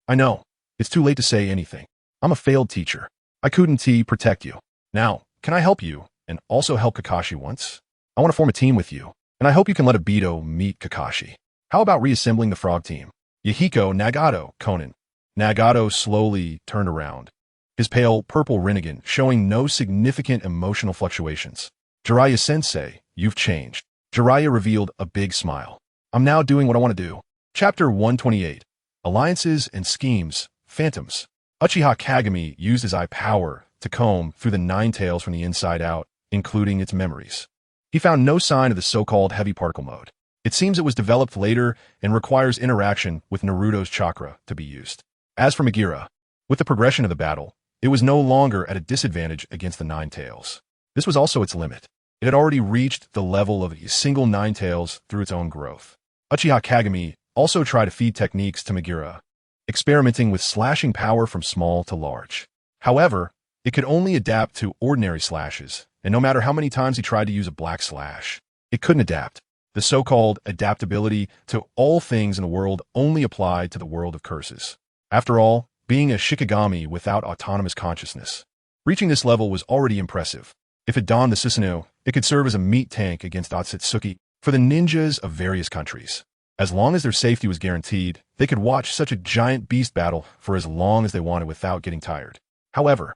I know, it's too late to say anything. I'm a failed teacher. I couldn't protect you. Now, can I help you, and also help Kakashi once? I want to form a team with you, and I hope you can let Obito meet Kakashi. How about reassembling the frog team? Yahiko, Nagato, Conan. Nagato slowly turned around, his pale purple Rinnegan showing no significant emotional fluctuations. Jiraiya-sensei, you've changed. Jiraiya revealed a big smile. I'm now doing what I want to do. Chapter 128. Alliances and Schemes, Phantoms. Uchiha Kagami used his eye power to comb through the Nine Tails from the inside out, including its memories. He found no sign of the so-called heavy particle mode. It seems it was developed later and requires interaction with Naruto's chakra to be used. As for Megira, with the progression of the battle, it was no longer at a disadvantage against the Nine Tails. This was also its limit. It had already reached the level of a single Nine Tails through its own growth. Uchiha Kagami also tried to feed techniques to Megira, experimenting with slashing power from small to large. However, it could only adapt to ordinary slashes, and no matter how many times he tried to use a black slash, it couldn't adapt. The so-called adaptability to all things in the world only applied to the world of curses. After all, being a Shikigami without autonomous consciousness, reaching this level was already impressive. If it donned the Susanoo, it could serve as a meat tank against Otsutsuki for the ninjas of various countries. As long as their safety was guaranteed, they could watch such a giant beast battle for as long as they wanted without getting tired. However,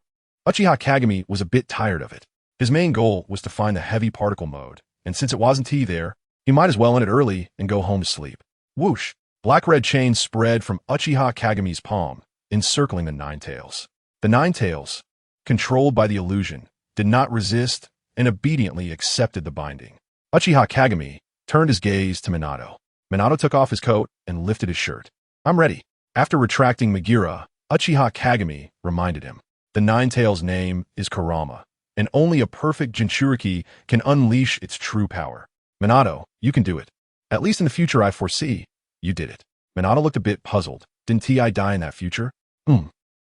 Uchiha Kagami was a bit tired of it. His main goal was to find the heavy particle mode, and since it wasn't there, he might as well end it early and go home to sleep. Whoosh! Black-red chains spread from Uchiha Kagami's palm, encircling the Nine Tails. The Nine Tails, controlled by the illusion, did not resist and obediently accepted the binding. Uchiha Kagami turned his gaze to Minato. Minato took off his coat and lifted his shirt. I'm ready. After retracting Megira, Uchiha Kagami reminded him. The Nine Tails' name is Kurama, and only a perfect Jinchuriki can unleash its true power. Minato, you can do it. At least in the future I foresee, you did it. Minato looked a bit puzzled. Didn't I die in that future?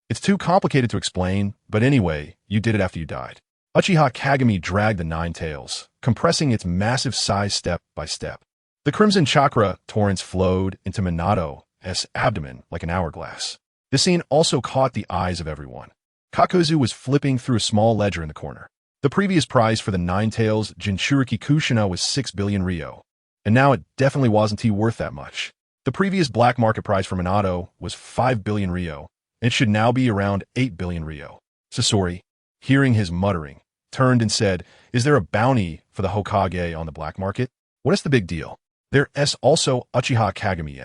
It's too complicated to explain, but anyway, you did it after you died. Uchiha Kagami dragged the Nine Tails, compressing its massive size step by step. The crimson chakra torrents flowed into Minato's abdomen like an hourglass. This scene also caught the eyes of everyone. Kakuzu was flipping through a small ledger in the corner. The previous price for the Nine Tails Jinchuriki Kushina was 6 billion Ryo, and now it definitely wasn't worth that much. The previous black market price for Minato was 5 billion Ryo, and it should now be around 8 billion Ryo. Sasori, hearing his muttering, turned and said, Is there a bounty for the Hokage on the black market? What is the big deal? There's also Uchiha Kagami.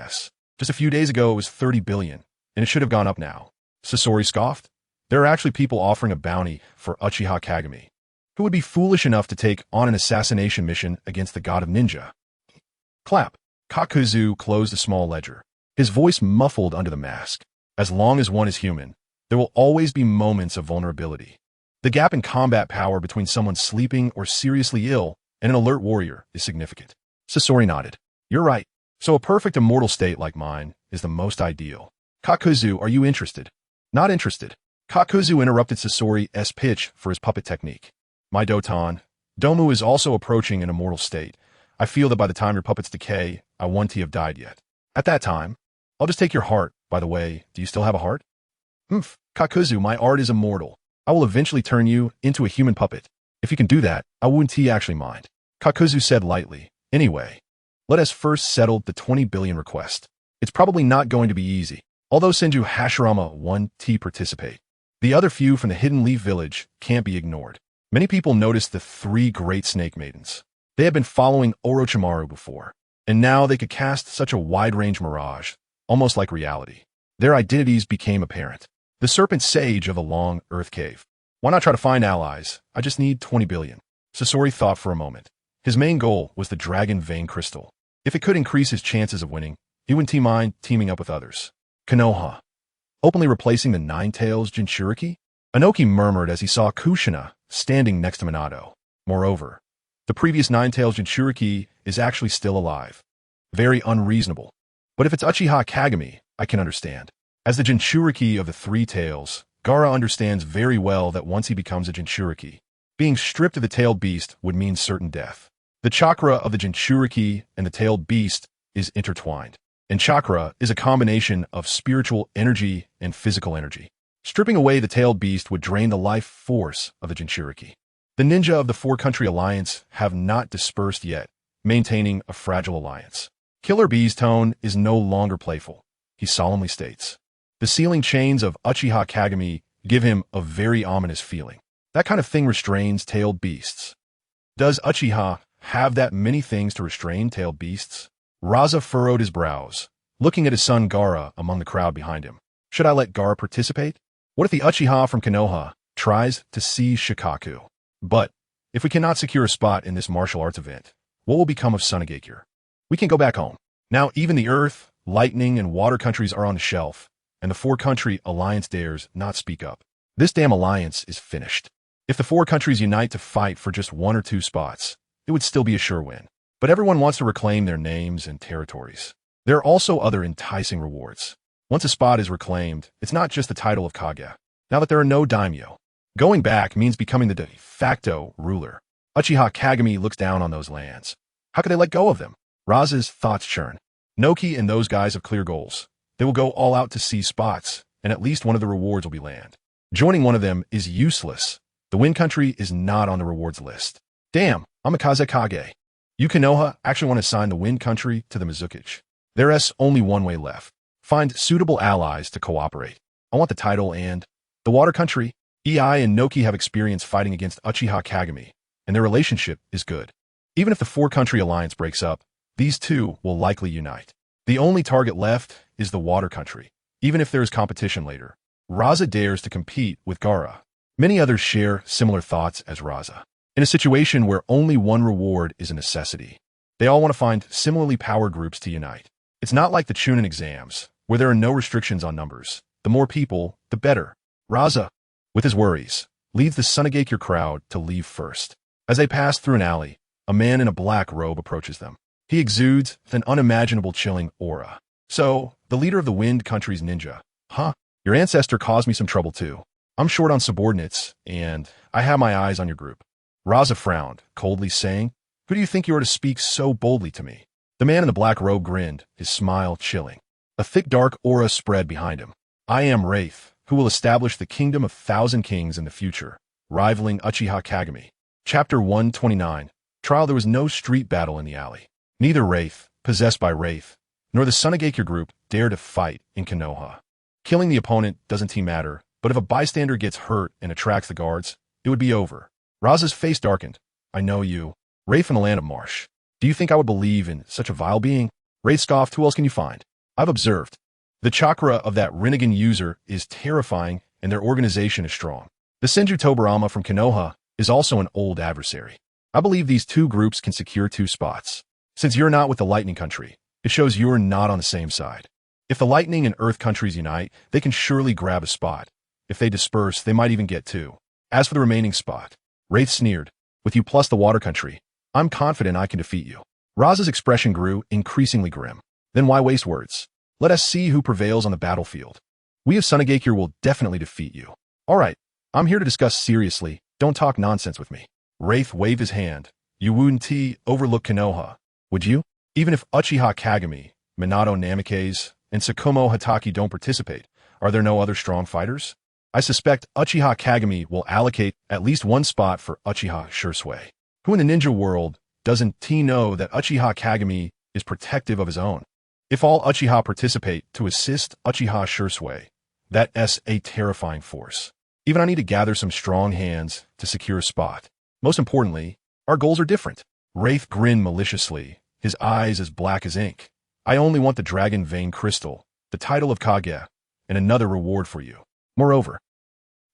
Just a few days ago it was 30 billion, and it should have gone up now. Sasori scoffed. There are actually people offering a bounty for Uchiha Kagami. Who would be foolish enough to take on an assassination mission against the god of ninja? Clap. Kakuzu closed a small ledger, his voice muffled under the mask. As long as one is human, there will always be moments of vulnerability. The gap in combat power between someone sleeping or seriously ill and an alert warrior is significant. Sasori nodded. You're right. So a perfect immortal state like mine is the most ideal. Kakuzu, are you interested? Not interested. Kakuzu interrupted Sasori's pitch for his puppet technique. My Doton, Domu is also approaching an immortal state. I feel that by the time your puppets decay, I wouldn't have died yet. At that time, I'll just take your heart. By the way, do you still have a heart? Kakuzu, my art is immortal. I will eventually turn you into a human puppet. If you can do that, I wouldn't actually mind. Kakuzu said lightly. Anyway, let us first settle the 20 billion request. It's probably not going to be easy. Although Senju Hashirama 1T participate, the other few from the Hidden Leaf Village can't be ignored. Many people noticed the 3 great snake maidens. They had been following Orochimaru before, and now they could cast such a wide-range mirage, almost like reality. Their identities became apparent. The Serpent Sage of the Long Earth Cave. Why not try to find allies? I just need 20 billion. Sasori thought for a moment. His main goal was the Dragon Vein Crystal. If it could increase his chances of winning, he wouldn't mind teaming up with others. Konoha. Openly replacing the Nine-Tails Jinchuriki? Inoki murmured as he saw Kushina standing next to Minato. Moreover, the previous Nine-Tails Jinchuriki is actually still alive. Very unreasonable. But if it's Uchiha Kagami, I can understand. As the Jinchuriki of the 3 tails, Gaara understands very well that once he becomes a Jinchuriki, being stripped of the tailed beast would mean certain death. The chakra of the Jinchuriki and the tailed beast is intertwined. And chakra is a combination of spiritual energy and physical energy. Stripping away the tailed beast would drain the life force of the Jinchuriki. The ninja of the 4-country alliance have not dispersed yet, maintaining a fragile alliance. Killer Bee's tone is no longer playful. He solemnly states, the sealing chains of Uchiha Kagami give him a very ominous feeling. That kind of thing restrains tailed beasts. Does Uchiha have that many things to restrain tailed beasts? Raza furrowed his brows, looking at his son Gaara among the crowd behind him. Should I let Gaara participate? What if the Uchiha from Konoha tries to seize Shikaku? But if we cannot secure a spot in this martial arts event, what will become of Sunagakure? We can go back home. Now even the Earth, Lightning, and Water countries are on the shelf, and the 4-country alliance dares not speak up. This damn alliance is finished. If the 4 countries unite to fight for just 1 or 2 spots, it would still be a sure win. But everyone wants to reclaim their names and territories. There are also other enticing rewards. Once a spot is reclaimed, it's not just the title of Kage. Now that there are no daimyo, going back means becoming the de facto ruler. Uchiha Kagami looks down on those lands. How could they let go of them? Raza's thoughts churn. Noki and those guys have clear goals. They will go all out to seize spots, and at least one of the rewards will be land. Joining one of them is useless. The Wind Country is not on the rewards list. Damn, I'm a Kazekage. You Konoha actually want to assign the Wind Country to the Mizukage. There's only one way left. Find suitable allies to cooperate. I want the title and the Water Country. Me.I and Noki have experience fighting against Uchiha Kagami, and their relationship is good. Even if the 4-country alliance breaks up, these two will likely unite. The only target left is the Water Country. Even if there is competition later, Raza dares to compete with Gaara. Many others share similar thoughts as Raza. In a situation where only one reward is a necessity, they all want to find similarly powered groups to unite. It's not like the Chunin exams, where there are no restrictions on numbers. The more people, the better. Raza, with his worries, leads the Sunagakure crowd to leave first. As they pass through an alley, a man in a black robe approaches them. He exudes an unimaginable chilling aura. So, the leader of the Wind Country's ninja. Huh? Your ancestor caused me some trouble too. I'm short on subordinates, and I have my eyes on your group. Raza frowned, coldly saying, who do you think you are to speak so boldly to me? The man in the black robe grinned, his smile chilling. A thick dark aura spread behind him. I am Wraith, who will establish the kingdom of 1,000 kings in the future, rivaling Uchiha Kagami. Chapter 129. Trial. There was no street battle in the alley. Neither Wraith, possessed by Wraith, nor the Sunagakure group dare to fight in Konoha. Killing the opponent doesn't matter, but if a bystander gets hurt and attracts the guards, it would be over. Raza's face darkened. I know you. Wraith from the land of Marsh. Do you think I would believe in such a vile being? Wraith scoffed. Who else can you find? I've observed. The chakra of that Rinnegan user is terrifying and their organization is strong. The Senju Tobarama from Konoha is also an old adversary. I believe these 2 groups can secure 2 spots. Since you're not with the Lightning Country, it shows you're not on the same side. If the Lightning and Earth countries unite, they can surely grab a spot. If they disperse, they might even get 2. As for the remaining spot, Wraith sneered, with you plus the Water Country, I'm confident I can defeat you. Raza's expression grew increasingly grim. Then why waste words? Let us see who prevails on the battlefield. We of Sunagakure will definitely defeat you. All right, I'm here to discuss seriously. Don't talk nonsense with me. Wraith waved his hand. You wouldn't overlook Konoha, would you? Even if Uchiha Kagami, Minato Namikaze, and Tsukumo Hatake don't participate, are there no other strong fighters? I suspect Uchiha Kagami will allocate at least one spot for Uchiha Shursui. Who in the ninja world doesn't know that Uchiha Kagami is protective of his own? If all Uchiha participate to assist Uchiha Shursui, that's a terrifying force. Even I need to gather some strong hands to secure a spot. Most importantly, our goals are different. Wraith grinned maliciously, his eyes as black as ink. I only want the Dragon Vein Crystal, the title of Kage, and another reward for you. Moreover,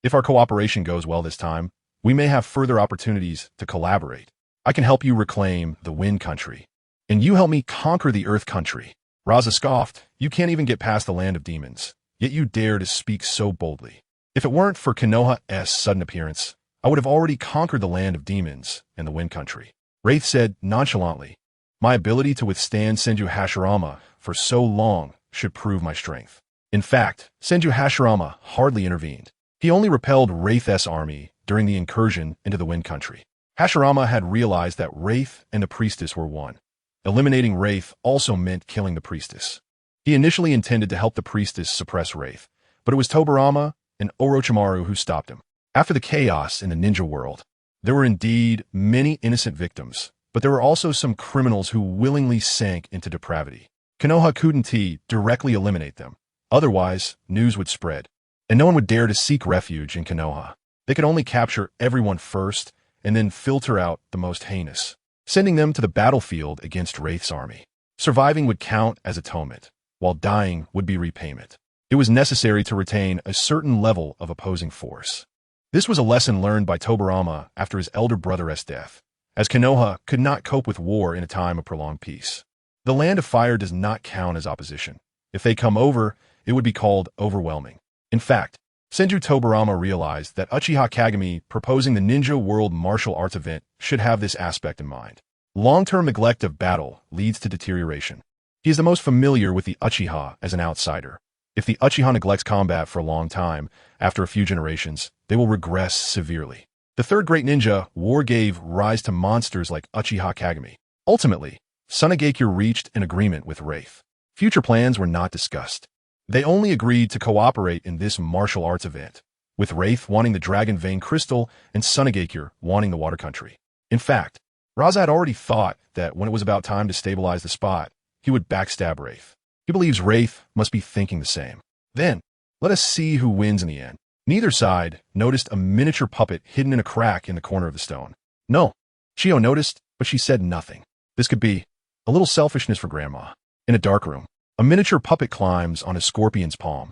if our cooperation goes well this time, we may have further opportunities to collaborate. I can help you reclaim the Wind Country, and you help me conquer the Earth Country. Raza scoffed, you can't even get past the land of demons, yet you dare to speak so boldly. If it weren't for Konoha's sudden appearance, I would have already conquered the land of demons and the Wind Country. Wraith said nonchalantly, my ability to withstand Senju Hashirama for so long should prove my strength. In fact, Senju Hashirama hardly intervened. He only repelled Wraith's army during the incursion into the Wind Country. Hashirama had realized that Wraith and the priestess were one. Eliminating Wraith also meant killing the priestess. He initially intended to help the priestess suppress Wraith, but it was Tobirama and Orochimaru who stopped him. After the chaos in the ninja world, there were indeed many innocent victims, but there were also some criminals who willingly sank into depravity. Konoha couldn't directly eliminate them. Otherwise, news would spread, and no one would dare to seek refuge in Konoha. They could only capture everyone first and then filter out the most heinous, sending them to the battlefield against Wraith's army. Surviving would count as atonement, while dying would be repayment. It was necessary to retain a certain level of opposing force. This was a lesson learned by Tobirama after his elder brother's death, as Konoha could not cope with war in a time of prolonged peace. The Land of Fire does not count as opposition. If they come over, it would be called overwhelming. In fact, Senju Tobirama realized that Uchiha Kagami proposing the Ninja World Martial Arts event should have this aspect in mind. Long-term neglect of battle leads to deterioration. He is the most familiar with the Uchiha as an outsider. If the Uchiha neglects combat for a long time, after a few generations, they will regress severely. The third great ninja war gave rise to monsters like Uchiha Kagami. Ultimately, Sunagakure reached an agreement with Wraith. Future plans were not discussed. They only agreed to cooperate in this martial arts event, with Wraith wanting the Dragon Vein Crystal and Sunagakure wanting the Water Country. In fact, Raza had already thought that when it was about time to stabilize the spot, he would backstab Wraith. He believes Wraith must be thinking the same. Then, let us see who wins in the end. Neither side noticed a miniature puppet hidden in a crack in the corner of the stone. No, Chio noticed, but she said nothing. This could be a little selfishness for Grandma. In a dark room, a miniature puppet climbs on a scorpion's palm,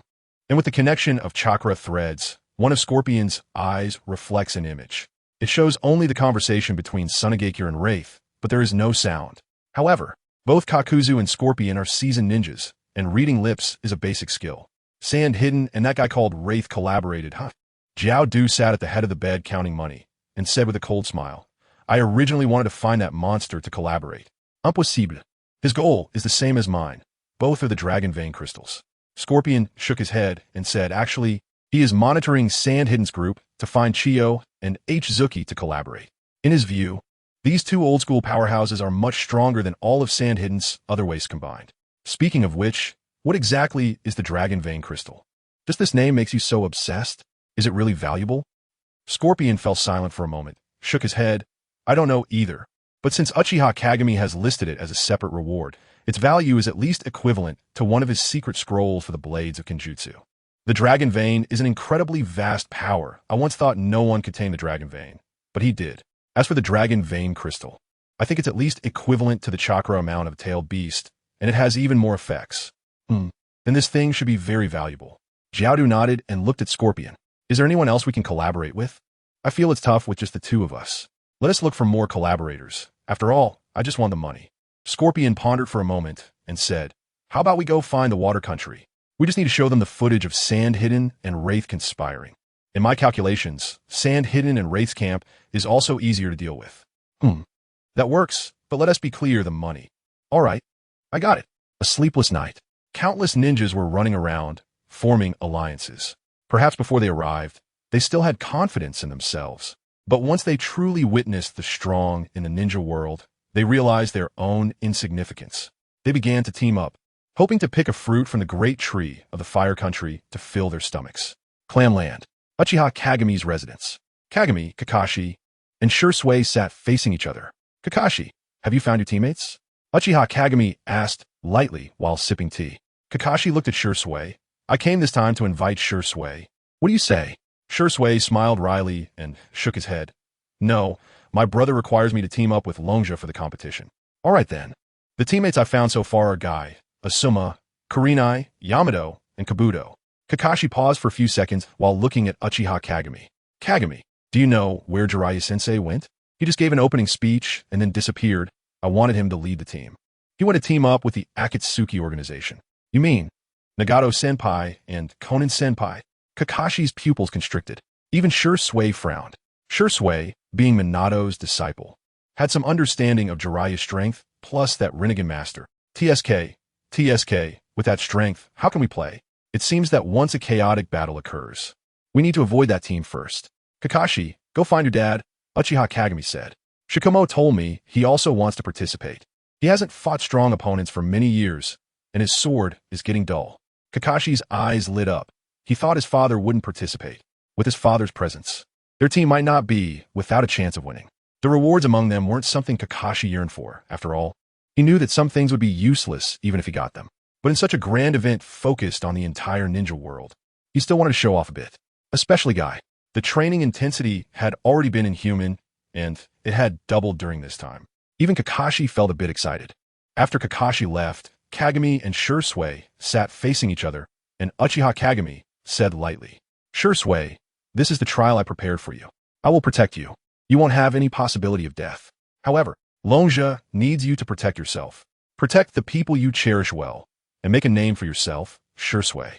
and with the connection of chakra threads, one of Scorpion's eyes reflects an image. It shows only the conversation between Sunagakure and Wraith, but there is no sound. However, both Kakuzu and Scorpion are seasoned ninjas, and reading lips is a basic skill. Sand Hidden and that guy called Wraith collaborated, huh? Jiao Du sat at the head of the bed counting money, and said with a cold smile, I originally wanted to find that monster to collaborate. Impossible. His goal is the same as mine. Both are the Dragon Vein Crystals. Scorpion shook his head and said, actually, he is monitoring Sand Hidden's group to find Chio and Zuki to collaborate. In his view, these two old-school powerhouses are much stronger than all of Sand Hidden's other ways combined. Speaking of which, what exactly is the Dragon Vein Crystal? Just this name makes you so obsessed? Is it really valuable? Scorpion fell silent for a moment, shook his head. I don't know either. But since Uchiha Kagami has listed it as a separate reward, its value is at least equivalent to one of his secret scrolls for the blades of Kenjutsu. The Dragon Vein is an incredibly vast power. I once thought no one could tame the Dragon Vein, but he did. As for the Dragon Vein Crystal, I think it's at least equivalent to the chakra amount of a tailed beast, and it has even more effects. Then this thing should be very valuable. Jiaodu nodded and looked at Scorpion. Is there anyone else we can collaborate with? I feel it's tough with just the two of us. Let us look for more collaborators. After all, I just want the money. Scorpion pondered for a moment and said, how about we go find the Water Country? We just need to show them the footage of Sand Hidden and Wraith conspiring. In my calculations, Sand Hidden and Wraith's camp is also easier to deal with. That works, but let us be clear, the money. All right, I got it. A sleepless night. Countless ninjas were running around, forming alliances. Perhaps before they arrived, they still had confidence in themselves. But once they truly witnessed the strong in the ninja world, They realized their own insignificance. They began to team up, hoping to pick a fruit from the great tree of the fire country to fill their stomachs. Clanland. Uchiha Kagami's residence. Kagami, Kakashi, and Shursui sat facing each other. Kakashi, have you found your teammates? Uchiha Kagami asked lightly while sipping tea. Kakashi looked at Shursui. I came this time to invite Shursui. What do you say? Shursui smiled wryly and shook his head. No, my brother requires me to team up with Longja for the competition. All right then. The teammates I've found so far are Guy, Asuma, Kurenai, Yamato, and Kabuto. Kakashi paused for a few seconds while looking at Uchiha Kagami. Kagami, do you know where Jiraiya-sensei went? He just gave an opening speech and then disappeared. I wanted him to lead the team. He went to team up with the Akatsuki organization. You mean Nagato-senpai and Konin-senpai? Kakashi's pupils constricted. Even Shursui frowned. Shursui, being Minato's disciple, had some understanding of Jiraiya's strength, plus that Rinnegan master. TSK, with that strength, how can we play? It seems that once a chaotic battle occurs, we need to avoid that team first. Kakashi, go find your dad, Uchiha Kagami said. Shikomo told me he also wants to participate. He hasn't fought strong opponents for many years, and his sword is getting dull. Kakashi's eyes lit up. He thought his father wouldn't participate. With his father's presence, their team might not be without a chance of winning. The rewards among them weren't something Kakashi yearned for, after all. He knew that some things would be useless even if he got them. But in such a grand event focused on the entire ninja world, he still wanted to show off a bit. Especially Guy. The training intensity had already been inhuman, and it had doubled during this time. Even Kakashi felt a bit excited. After Kakashi left, Kagami and Shursui sat facing each other, and Uchiha Kagami said lightly, Shursui, this is the trial I prepared for you. I will protect you. You won't have any possibility of death. However, Longja needs you to protect yourself. Protect the people you cherish well, and make a name for yourself, Shursui.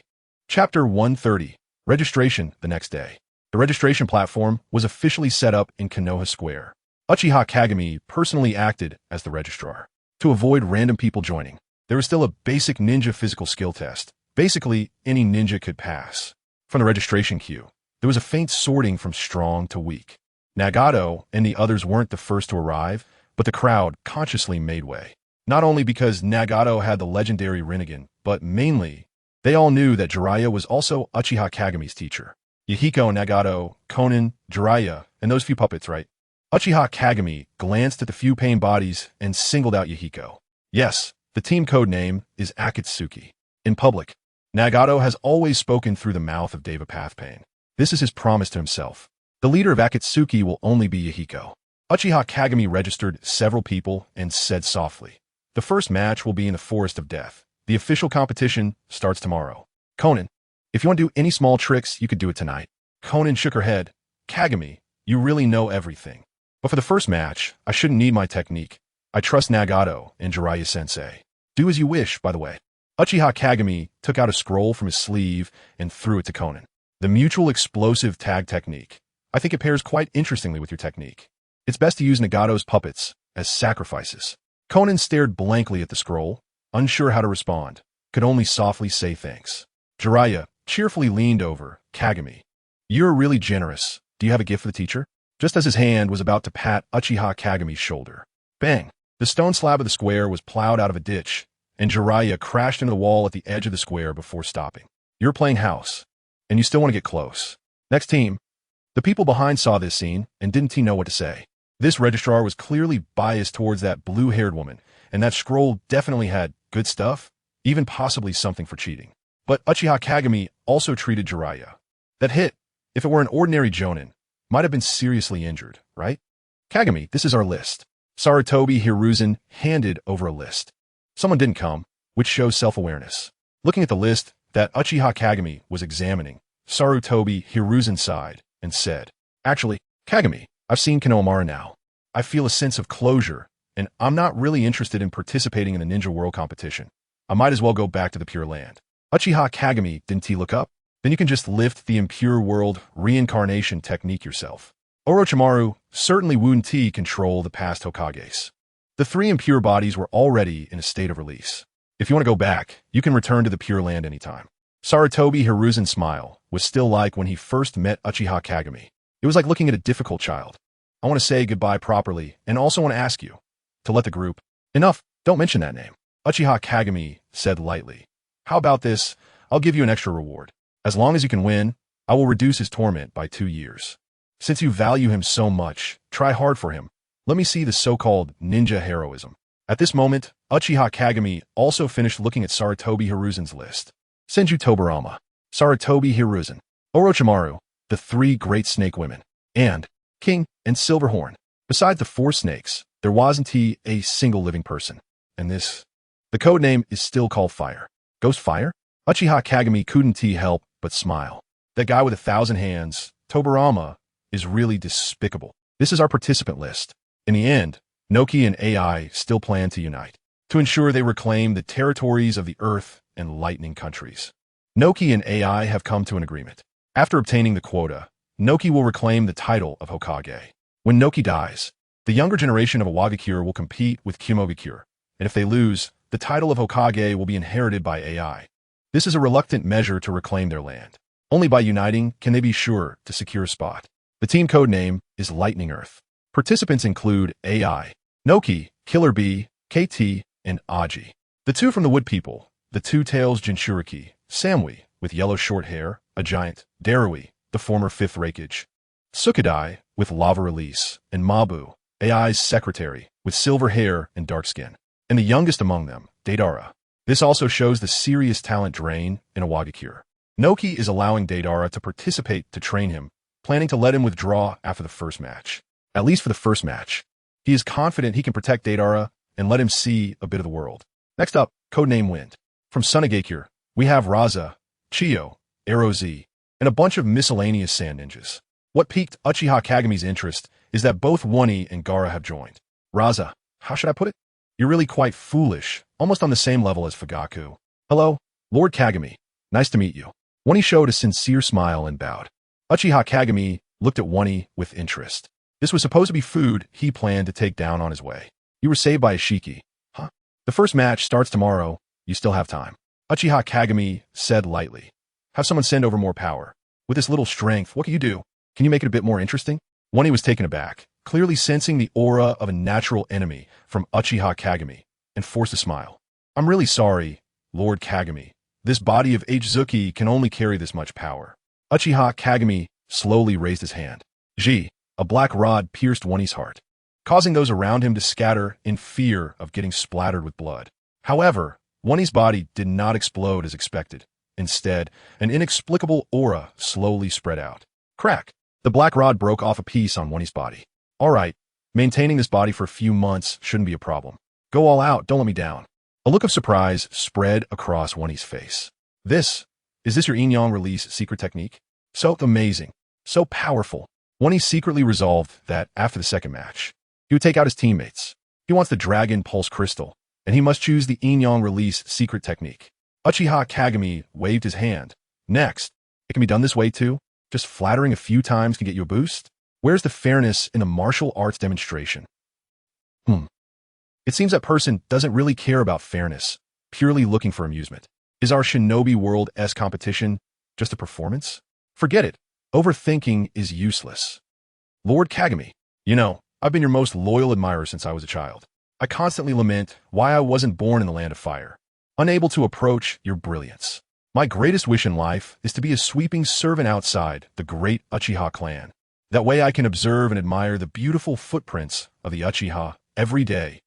Chapter 130. Registration the next day. The registration platform was officially set up in Konoha Square. Uchiha Kagami personally acted as the registrar. To avoid random people joining, there was still a basic ninja physical skill test. Basically, any ninja could pass. From the registration queue, there was a faint sorting from strong to weak. Nagato and the others weren't the first to arrive, but the crowd consciously made way. Not only because Nagato had the legendary Rinnegan, but mainly, they all knew that Jiraiya was also Uchiha Kagami's teacher. Yahiko, Nagato, Konin, Jiraiya, and those few puppets, right? Uchiha Kagami glanced at the few paying bodies and singled out Yahiko. Yes, the team code name is Akatsuki. In public, Nagato has always spoken through the mouth of Deva Pathpain. This is his promise to himself. The leader of Akatsuki will only be Yahiko. Uchiha Kagami registered several people and said softly, the first match will be in the Forest of Death. The official competition starts tomorrow. Konin, if you want to do any small tricks, you could do it tonight. Konin shook her head. Kagami, you really know everything. But for the first match, I shouldn't need my technique. I trust Nagato and Jiraiya-sensei. Do as you wish, by the way. Uchiha Kagami took out a scroll from his sleeve and threw it to Konin. The mutual explosive tag technique. I think it pairs quite interestingly with your technique. It's best to use Nagato's puppets as sacrifices. Konin stared blankly at the scroll, unsure how to respond, could only softly say thanks. Jiraiya cheerfully leaned over Kagami. You're really generous. Do you have a gift for the teacher? Just as his hand was about to pat Uchiha Kagami's shoulder. Bang! The stone slab of the square was plowed out of a ditch, and Jiraiya crashed into the wall at the edge of the square before stopping. You're playing house, and you still want to get close. Next team. The people behind saw this scene and didn't know what to say. This registrar was clearly biased towards that blue-haired woman, and that scroll definitely had good stuff, even possibly something for cheating. But Uchiha Kagami also treated Jiraiya. That hit, if it were an ordinary jonin, might have been seriously injured, right? Kagami, this is our list. Sarutobi Hiruzen handed over a list. Someone didn't come, which shows self-awareness. Looking at the list that Uchiha Kagami was examining, Sarutobi Hiruzen sighed and said, Actually, Kagami, I've seen Konohamaru now. I feel a sense of closure, and I'm not really interested in participating in the Ninja World competition. I might as well go back to the Pure Land. Uchiha Kagami, didn't he look up? Then you can just lift the Impure World reincarnation technique yourself. Orochimaru certainly wouldn't control the past Hokages. The three impure bodies were already in a state of release. If you want to go back, you can return to the Pure Land anytime. Sarutobi Hiruzen's smile was still like when he first met Uchiha Kagami. It was like looking at a difficult child. I want to say goodbye properly, and also want to ask you, to let the group. Enough, don't mention that name. Uchiha Kagami said lightly. How about this? I'll give you an extra reward. As long as you can win, I will reduce his torment by 2 years. Since you value him so much, try hard for him. Let me see the so-called ninja heroism. At this moment, Uchiha Kagami also finished looking at Sarutobi Hiruzen's list. Senju Tobarama, Sarutobi Hiruzen, Orochimaru, the 3 great snake women, and King and Silverhorn. Besides the 4 snakes, there wasn't a single living person. And this, the code name is still called Fire. Ghost Fire? Uchiha Kagami couldn't help but smile. That guy with 1,000 hands, Tobarama, is really despicable. This is our participant list. In the end, Noki and AI still plan to unite to ensure they reclaim the territories of the Earth and Lightning countries. Noki and AI have come to an agreement. After obtaining the quota, Noki will reclaim the title of Hokage. When Noki dies, the younger generation of Awagakure will compete with KyouMogakure, and if they lose, the title of Hokage will be inherited by AI. This is a reluctant measure to reclaim their land. Only by uniting can they be sure to secure a spot. The team code name is Lightning Earth. Participants include AI, Noki, Killer Bee, KT, and Aji. The 2 from the Wood People, the Two-Tails Jinchuriki, Samui, with yellow short hair, a giant, Darui, the former 5th Raikage, Sukadai, with lava release, and Mabu, AI's secretary, with silver hair and dark skin. And the youngest among them, Deidara. This also shows the serious talent drain in Awagakure. Noki is allowing Deidara to participate to train him, planning to let him withdraw after the first match. At least for the first match. He is confident he can protect Deidara and let him see a bit of the world. Next up, codename Wind. From Sunagakure, we have Raza, Chiyo, Arrow Z, and a bunch of miscellaneous sand ninjas. What piqued Uchiha Kagami's interest is that both Wani and Gaara have joined. Raza, how should I put it? You're really quite foolish, almost on the same level as Fugaku. Hello, Lord Kagami. Nice to meet you. Wani showed a sincere smile and bowed. Uchiha Kagami looked at Wani with interest. This was supposed to be food he planned to take down on his way. You were saved by Ishiki. Huh? The first match starts tomorrow. You still have time. Uchiha Kagami said lightly. Have someone send over more power. With this little strength, what can you do? Can you make it a bit more interesting? Wani was taken aback, clearly sensing the aura of a natural enemy from Uchiha Kagami, and forced a smile. I'm really sorry, Lord Kagami. This body of H-Zuki can only carry this much power. Uchiha Kagami slowly raised his hand. Ji. A black rod pierced Wani's heart, causing those around him to scatter in fear of getting splattered with blood. However, Wani's body did not explode as expected. Instead, an inexplicable aura slowly spread out. Crack! The black rod broke off a piece on Wani's body. All right, maintaining this body for a few months shouldn't be a problem. Go all out, don't let me down. A look of surprise spread across Wani's face. Is this your Yin-Yang release secret technique? So amazing, so powerful. Wani secretly resolved that after the second match, he would take out his teammates. He wants the Dragon Pulse Crystal, and he must choose the Yin-Yang release secret technique. Uchiha Kagami waved his hand. Next, it can be done this way too. Just flattering a few times can get you a boost. Where's the fairness in a martial arts demonstration? It seems that person doesn't really care about fairness, purely looking for amusement. Is our Shinobi World S competition just a performance? Forget it. Overthinking is useless. Lord Kagami, I've been your most loyal admirer since I was a child. I constantly lament why I wasn't born in the land of fire, unable to approach your brilliance. My greatest wish in life is to be a sweeping servant outside the great Uchiha clan. That way I can observe and admire the beautiful footprints of the Uchiha every day.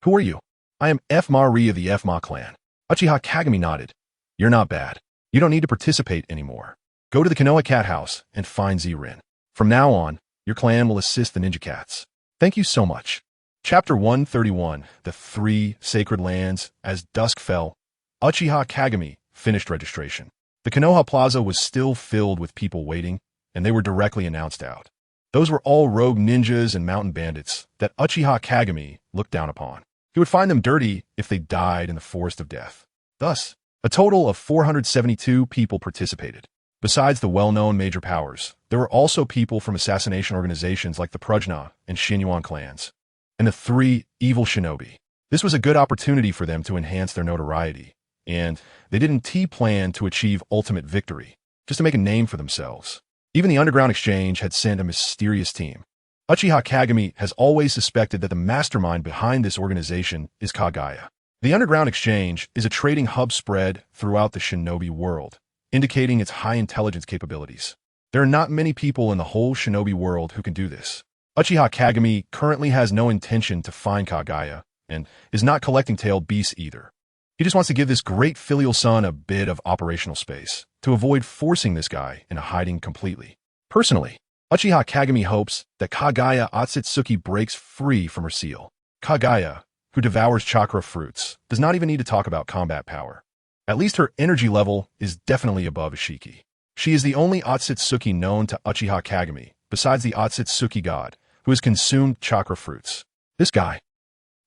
Who are you? I am F-Ma-Ri of the F-Ma clan. Uchiha Kagami nodded. You're not bad. You don't need to participate anymore. Go to the Konoha Cat House and find Z-Rin. From now on, your clan will assist the Ninja Cats. Thank you so much. Chapter 131, The 3 Sacred Lands. As dusk fell, Uchiha Kagami finished registration. The Konoha Plaza was still filled with people waiting, and they were directly announced out. Those were all rogue ninjas and mountain bandits that Uchiha Kagami looked down upon. He would find them dirty if they died in the forest of death. Thus, a total of 472 people participated. Besides the well-known major powers, there were also people from assassination organizations like the Prajna and Shinyuan clans, and the 3 evil shinobi. This was a good opportunity for them to enhance their notoriety, and they didn't plan to achieve ultimate victory, just to make a name for themselves. Even the Underground Exchange had sent a mysterious team. Uchiha Kagami has always suspected that the mastermind behind this organization is Kaguya. The Underground Exchange is a trading hub spread throughout the shinobi world, indicating its high intelligence capabilities. There are not many people in the whole shinobi world who can do this. Uchiha Kagami currently has no intention to find Kaguya, and is not collecting tailed beasts either. He just wants to give this great filial son a bit of operational space, to avoid forcing this guy into hiding completely. Personally, Uchiha Kagami hopes that Kaguya Otsutsuki breaks free from her seal. Kaguya, who devours chakra fruits, does not even need to talk about combat power. At least her energy level is definitely above Ishiki. She is the only Otsutsuki known to Uchiha Kagami, besides the Otsutsuki god, who has consumed chakra fruits. This guy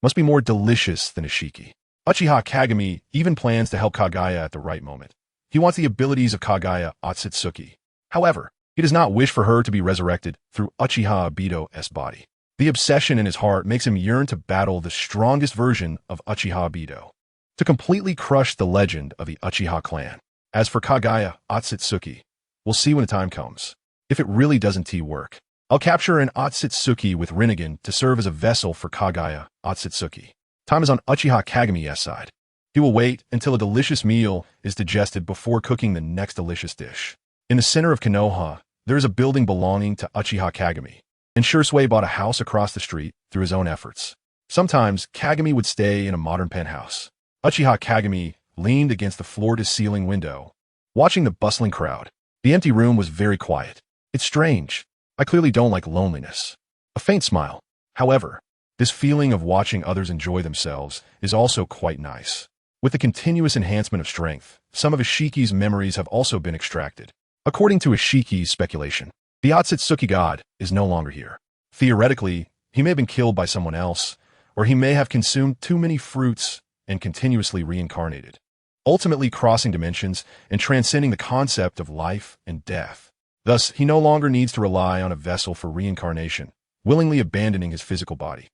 must be more delicious than Ishiki. Uchiha Kagami even plans to help Kaguya at the right moment. He wants the abilities of Kaguya Otsutsuki. However, he does not wish for her to be resurrected through Uchiha Obito's body. The obsession in his heart makes him yearn to battle the strongest version of Uchiha Obito, to completely crush the legend of the Uchiha clan. As for Kaguya Otsutsuki, we'll see when the time comes. If it really doesn't work, I'll capture an Otsutsuki with Rinnegan to serve as a vessel for Kaguya Otsutsuki. Time is on Uchiha Kagami's side. He will wait until a delicious meal is digested before cooking the next delicious dish. In the center of Konoha, there is a building belonging to Uchiha Kagami, and Shursui bought a house across the street through his own efforts. Sometimes, Kagami would stay in a modern penthouse. Uchiha Kagami leaned against the floor-to-ceiling window, watching the bustling crowd. The empty room was very quiet. It's strange. I clearly don't like loneliness. A faint smile. However, this feeling of watching others enjoy themselves is also quite nice. With the continuous enhancement of strength, some of Ishiki's memories have also been extracted. According to Ishiki's speculation, the Otsutsuki god is no longer here. Theoretically, he may have been killed by someone else, or he may have consumed too many fruits and continuously reincarnated, ultimately crossing dimensions and transcending the concept of life and death. Thus, he no longer needs to rely on a vessel for reincarnation, willingly abandoning his physical body.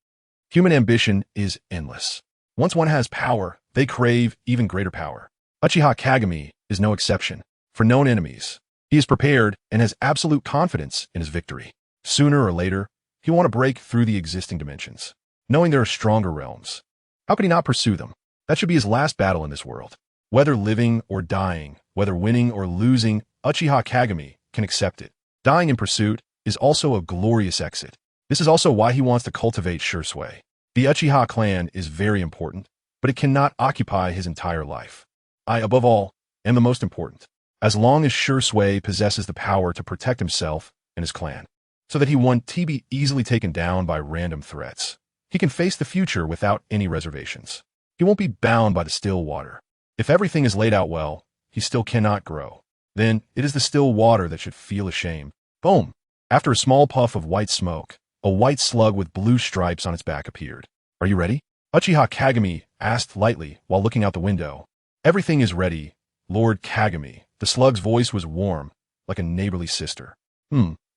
Human ambition is endless. Once one has power, they crave even greater power. Uchiha Kagami is no exception. For known enemies, he is prepared and has absolute confidence in his victory. Sooner or later, he will want to break through the existing dimensions, knowing there are stronger realms. How could he not pursue them? That should be his last battle in this world. Whether living or dying, whether winning or losing, Uchiha Kagami can accept it. Dying in pursuit is also a glorious exit. This is also why he wants to cultivate Shursui. The Uchiha clan is very important, but it cannot occupy his entire life. I, above all, am the most important, as long as Shursui possesses the power to protect himself and his clan, so that he won't be easily taken down by random threats. He can face the future without any reservations. He won't be bound by the still water. If everything is laid out well, he still cannot grow. Then it is the still water that should feel ashamed. Boom! After a small puff of white smoke, a white slug with blue stripes on its back appeared. Are you ready? Uchiha Kagami asked lightly while looking out the window. Everything is ready, Lord Kagami. The slug's voice was warm, like a neighborly sister.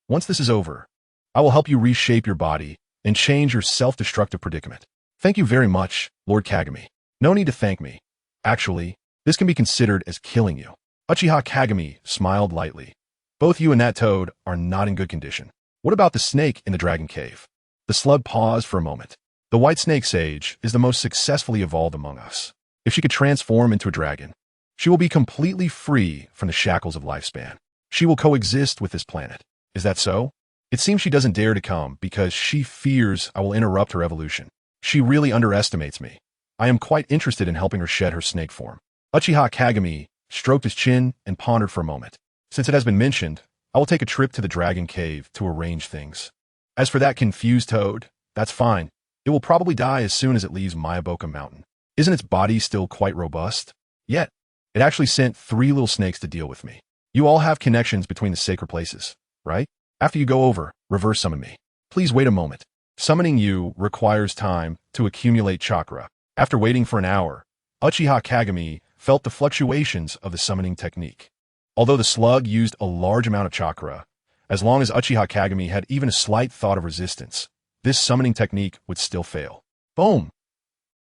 Once this is over, I will help you reshape your body and change your self-destructive predicament. Thank you very much, Lord Kagami. No need to thank me. Actually, this can be considered as killing you. Uchiha Kagami smiled lightly. Both you and that toad are not in good condition. What about the snake in the dragon cave? The slug paused for a moment. The white snake sage is the most successfully evolved among us. If she could transform into a dragon, she will be completely free from the shackles of lifespan. She will coexist with this planet. Is that so? It seems she doesn't dare to come because she fears I will interrupt her evolution. She really underestimates me. I am quite interested in helping her shed her snake form. Uchiha Kagami stroked his chin and pondered for a moment. Since it has been mentioned, I will take a trip to the dragon cave to arrange things. As for that confused toad, that's fine. It will probably die as soon as it leaves Mayaboka Mountain. Isn't its body still quite robust? Yet, it actually sent 3 little snakes to deal with me. You all have connections between the sacred places, right? After you go over, reverse summon me. Please wait a moment. Summoning you requires time to accumulate chakra. After waiting for an hour, Uchiha Kagami felt the fluctuations of the summoning technique. Although the slug used a large amount of chakra, as long as Uchiha Kagami had even a slight thought of resistance, this summoning technique would still fail. Boom!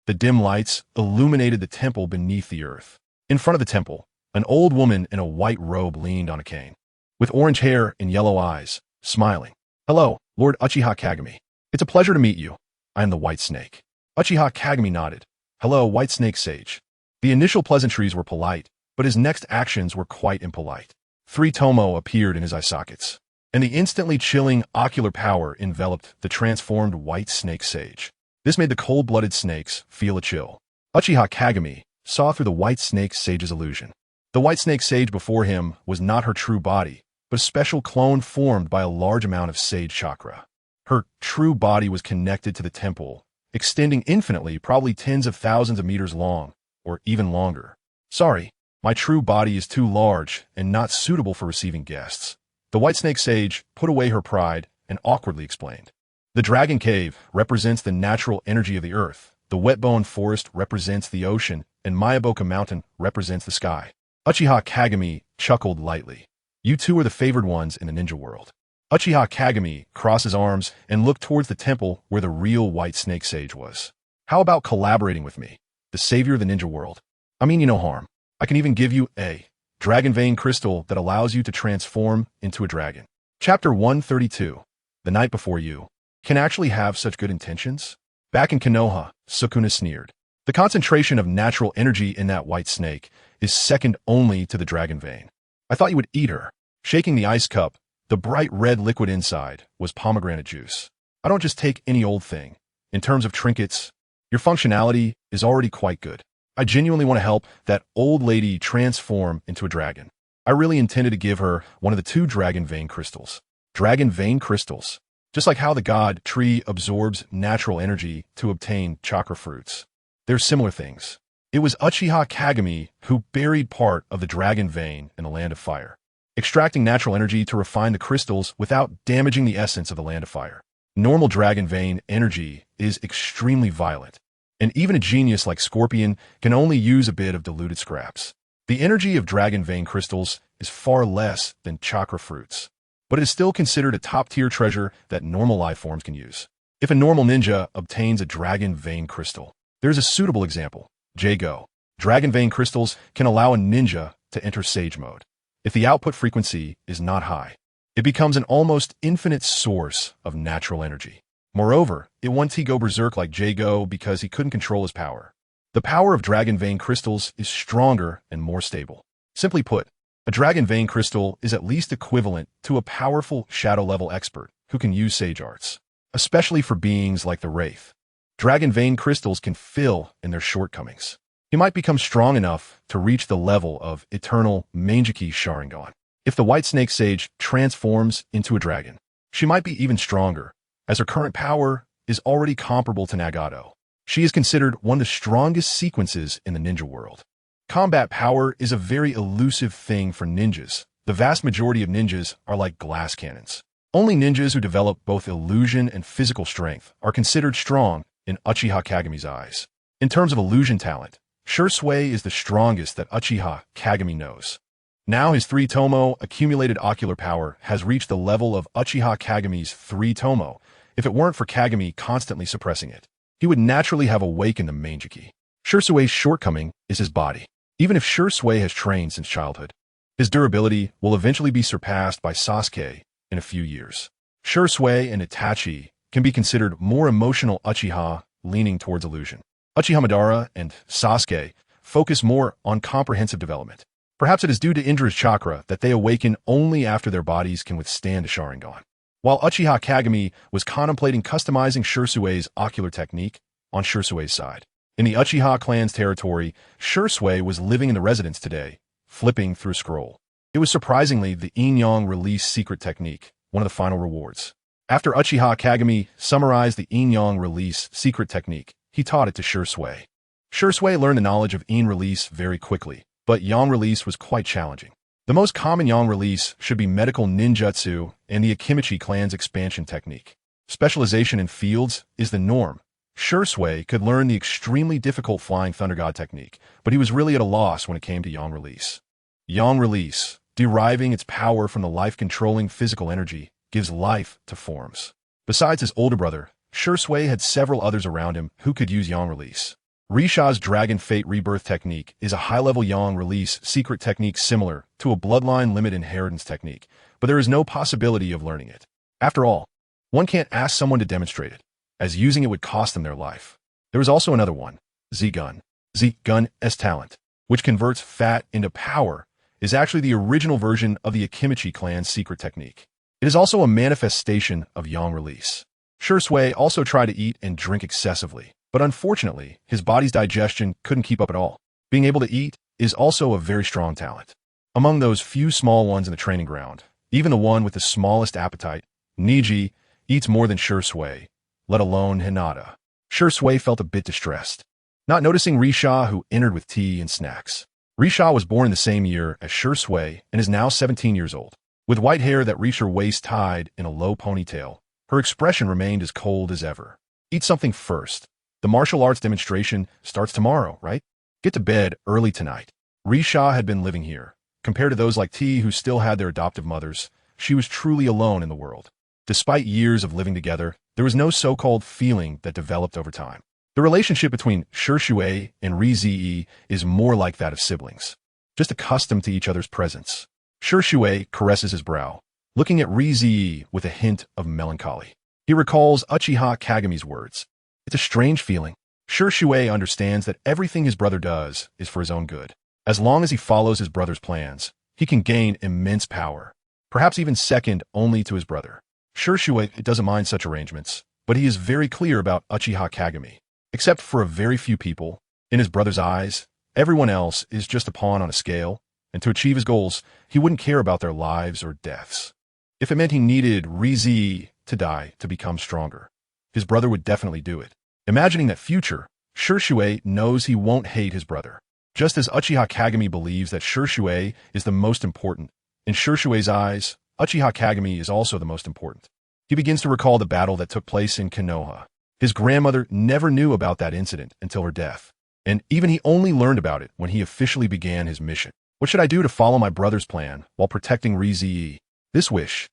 The dim lights illuminated the temple beneath the earth. In front of the temple, an old woman in a white robe leaned on a cane, with orange hair and yellow eyes, smiling. Hello, Lord Uchiha Kagami. It's a pleasure to meet you. I am the White Snake. Uchiha Kagami nodded. Hello, White Snake Sage. The initial pleasantries were polite, but his next actions were quite impolite. 3 tomo appeared in his eye sockets, and the instantly chilling ocular power enveloped the transformed White Snake Sage. This made the cold-blooded snakes feel a chill. Uchiha Kagami saw through the White Snake Sage's illusion. The White Snake Sage before him was not her true body, but a special clone formed by a large amount of Sage chakra. Her true body was connected to the temple, extending infinitely, probably tens of thousands of meters long, or even longer. Sorry, my true body is too large and not suitable for receiving guests. The White Snake Sage put away her pride and awkwardly explained. The Dragon Cave represents the natural energy of the earth, the Wetbone Forest represents the ocean, and Mayaboka Mountain represents the sky. Uchiha Kagami chuckled lightly. You two are the favored ones in the ninja world. Uchiha Kagami crossed his arms and looked towards the temple where the real White Snake Sage was. How about collaborating with me, the savior of the ninja world? I mean you no harm. I can even give you a dragon vein crystal that allows you to transform into a dragon. Chapter 132. The night before you. Can actually have such good intentions? Back in Konoha, Sukuna sneered. The concentration of natural energy in that white snake is second only to the dragon vein. I thought you would eat her. Shaking the ice cup, the bright red liquid inside was pomegranate juice. I don't just take any old thing. In terms of trinkets, your functionality is already quite good. I genuinely want to help that old lady transform into a dragon. I really intended to give her one of the 2 dragon vein crystals. Dragon vein crystals. Just like how the god tree absorbs natural energy to obtain chakra fruits. They're similar things. It was Uchiha Kagami who buried part of the dragon vein in the Land of Fire, extracting natural energy to refine the crystals without damaging the essence of the Land of Fire. Normal dragon vein energy is extremely violent, and even a genius like Scorpion can only use a bit of diluted scraps. The energy of dragon vein crystals is far less than chakra fruits, but it is still considered a top-tier treasure that normal life forms can use. If a normal ninja obtains a dragon vein crystal, there's a suitable example, Jago. Dragon vein crystals can allow a ninja to enter Sage mode. If the output frequency is not high, it becomes an almost infinite source of natural energy. Moreover, it won't go berserk like Jago because he couldn't control his power. The power of dragon vein crystals is stronger and more stable. Simply put, a dragon vein crystal is at least equivalent to a powerful shadow-level expert who can use Sage arts, especially for beings like the Wraith. Dragon vein crystals can fill in their shortcomings. He might become strong enough to reach the level of eternal Mangeki Sharingan. If the White Snake Sage transforms into a dragon, she might be even stronger, as her current power is already comparable to Nagato. She is considered one of the strongest sequences in the ninja world. Combat power is a very elusive thing for ninjas. The vast majority of ninjas are like glass cannons. Only ninjas who develop both illusion and physical strength are considered strong in Uchiha Kagami's eyes. In terms of illusion talent, Shursui is the strongest that Uchiha Kagami knows. Now his 3 tomo accumulated ocular power has reached the level of Uchiha Kagami's 3 tomo. If it weren't for Kagami constantly suppressing it, he would naturally have awakened the Mangeki. Shursui's shortcoming is his body. Even if Shursui has trained since childhood, his durability will eventually be surpassed by Sasuke in a few years. Shursui and Itachi can be considered more emotional Uchiha leaning towards illusion. Uchiha Madara and Sasuke focus more on comprehensive development. Perhaps it is due to Indra's chakra that they awaken only after their bodies can withstand a Sharingan. While Uchiha Kagami was contemplating customizing Shursui's ocular technique on Shursui's side. In the Uchiha clan's territory, Shursui was living in the residence today, flipping through a scroll. It was surprisingly the Yin-Yang release secret technique, one of the final rewards. After Uchiha Kagami summarized the Yin-Yang release secret technique, he taught it to Shursui. Shursui learned the knowledge of Yin release very quickly, but Yang release was quite challenging. The most common Yang release should be medical ninjutsu and the Akimichi clan's expansion technique. Specialization in fields is the norm. Shursui could learn the extremely difficult Flying Thunder God technique, but he was really at a loss when it came to Yang release. Yang release, deriving its power from the life-controlling physical energy, gives life to forms. Besides his older brother, Shursui had several others around him who could use Yang release. Risha's Dragon Fate Rebirth technique is a high-level Yang release secret technique similar to a bloodline limit inheritance technique, but there is no possibility of learning it. After all, One can't ask someone to demonstrate it, as using it would cost them their life. There was also another one, Z-Gun. Z-Gun's talent, which converts fat into power, is actually the original version of the Akimichi clan's secret technique. It is also a manifestation of yang release. Shui also tried to eat and drink excessively, but unfortunately, his body's digestion couldn't keep up at all. Being able to eat is also a very strong talent. Among those few small ones in the training ground, even the one with the smallest appetite, Niji, eats more than Shui, let alone Hinata. Shui felt a bit distressed, not noticing Risha, who entered with tea and snacks. Risha was born in the same year as Shui and is now 17 years old. With white hair that reached her waist tied in a low ponytail, her expression remained as cold as ever. Eat something first. The martial arts demonstration starts tomorrow, right? Get to bed early tonight. Risha had been living here. Compared to those like T who still had their adoptive mothers, she was truly alone in the world. Despite years of living together, there was no so-called feeling that developed over time. The relationship between Shui and Ri-Zi is more like that of siblings, just accustomed to each other's presence. Shui caresses his brow, looking at Ri-Zi with a hint of melancholy. He recalls Uchiha Kagami's words. It's a strange feeling. Shui understands that everything his brother does is for his own good. As long as he follows his brother's plans, he can gain immense power, perhaps even second only to his brother. Shui doesn't mind such arrangements, but he is very clear about Uchiha Kagami. Except for a very few people, in his brother's eyes, everyone else is just a pawn on a scale, and to achieve his goals, he wouldn't care about their lives or deaths. If it meant he needed Ri-Zi to die to become stronger, his brother would definitely do it. Imagining that future, Shui knows he won't hate his brother. Just as Uchiha Kagami believes that Shui is the most important, in Shui's eyes, Uchiha Kagami is also the most important. He begins to recall the battle that took place in Konoha. His grandmother never knew about that incident until her death, and even he only learned about it when he officially began his mission. What should I do to follow my brother's plan while protecting Ri-Zi? This wish.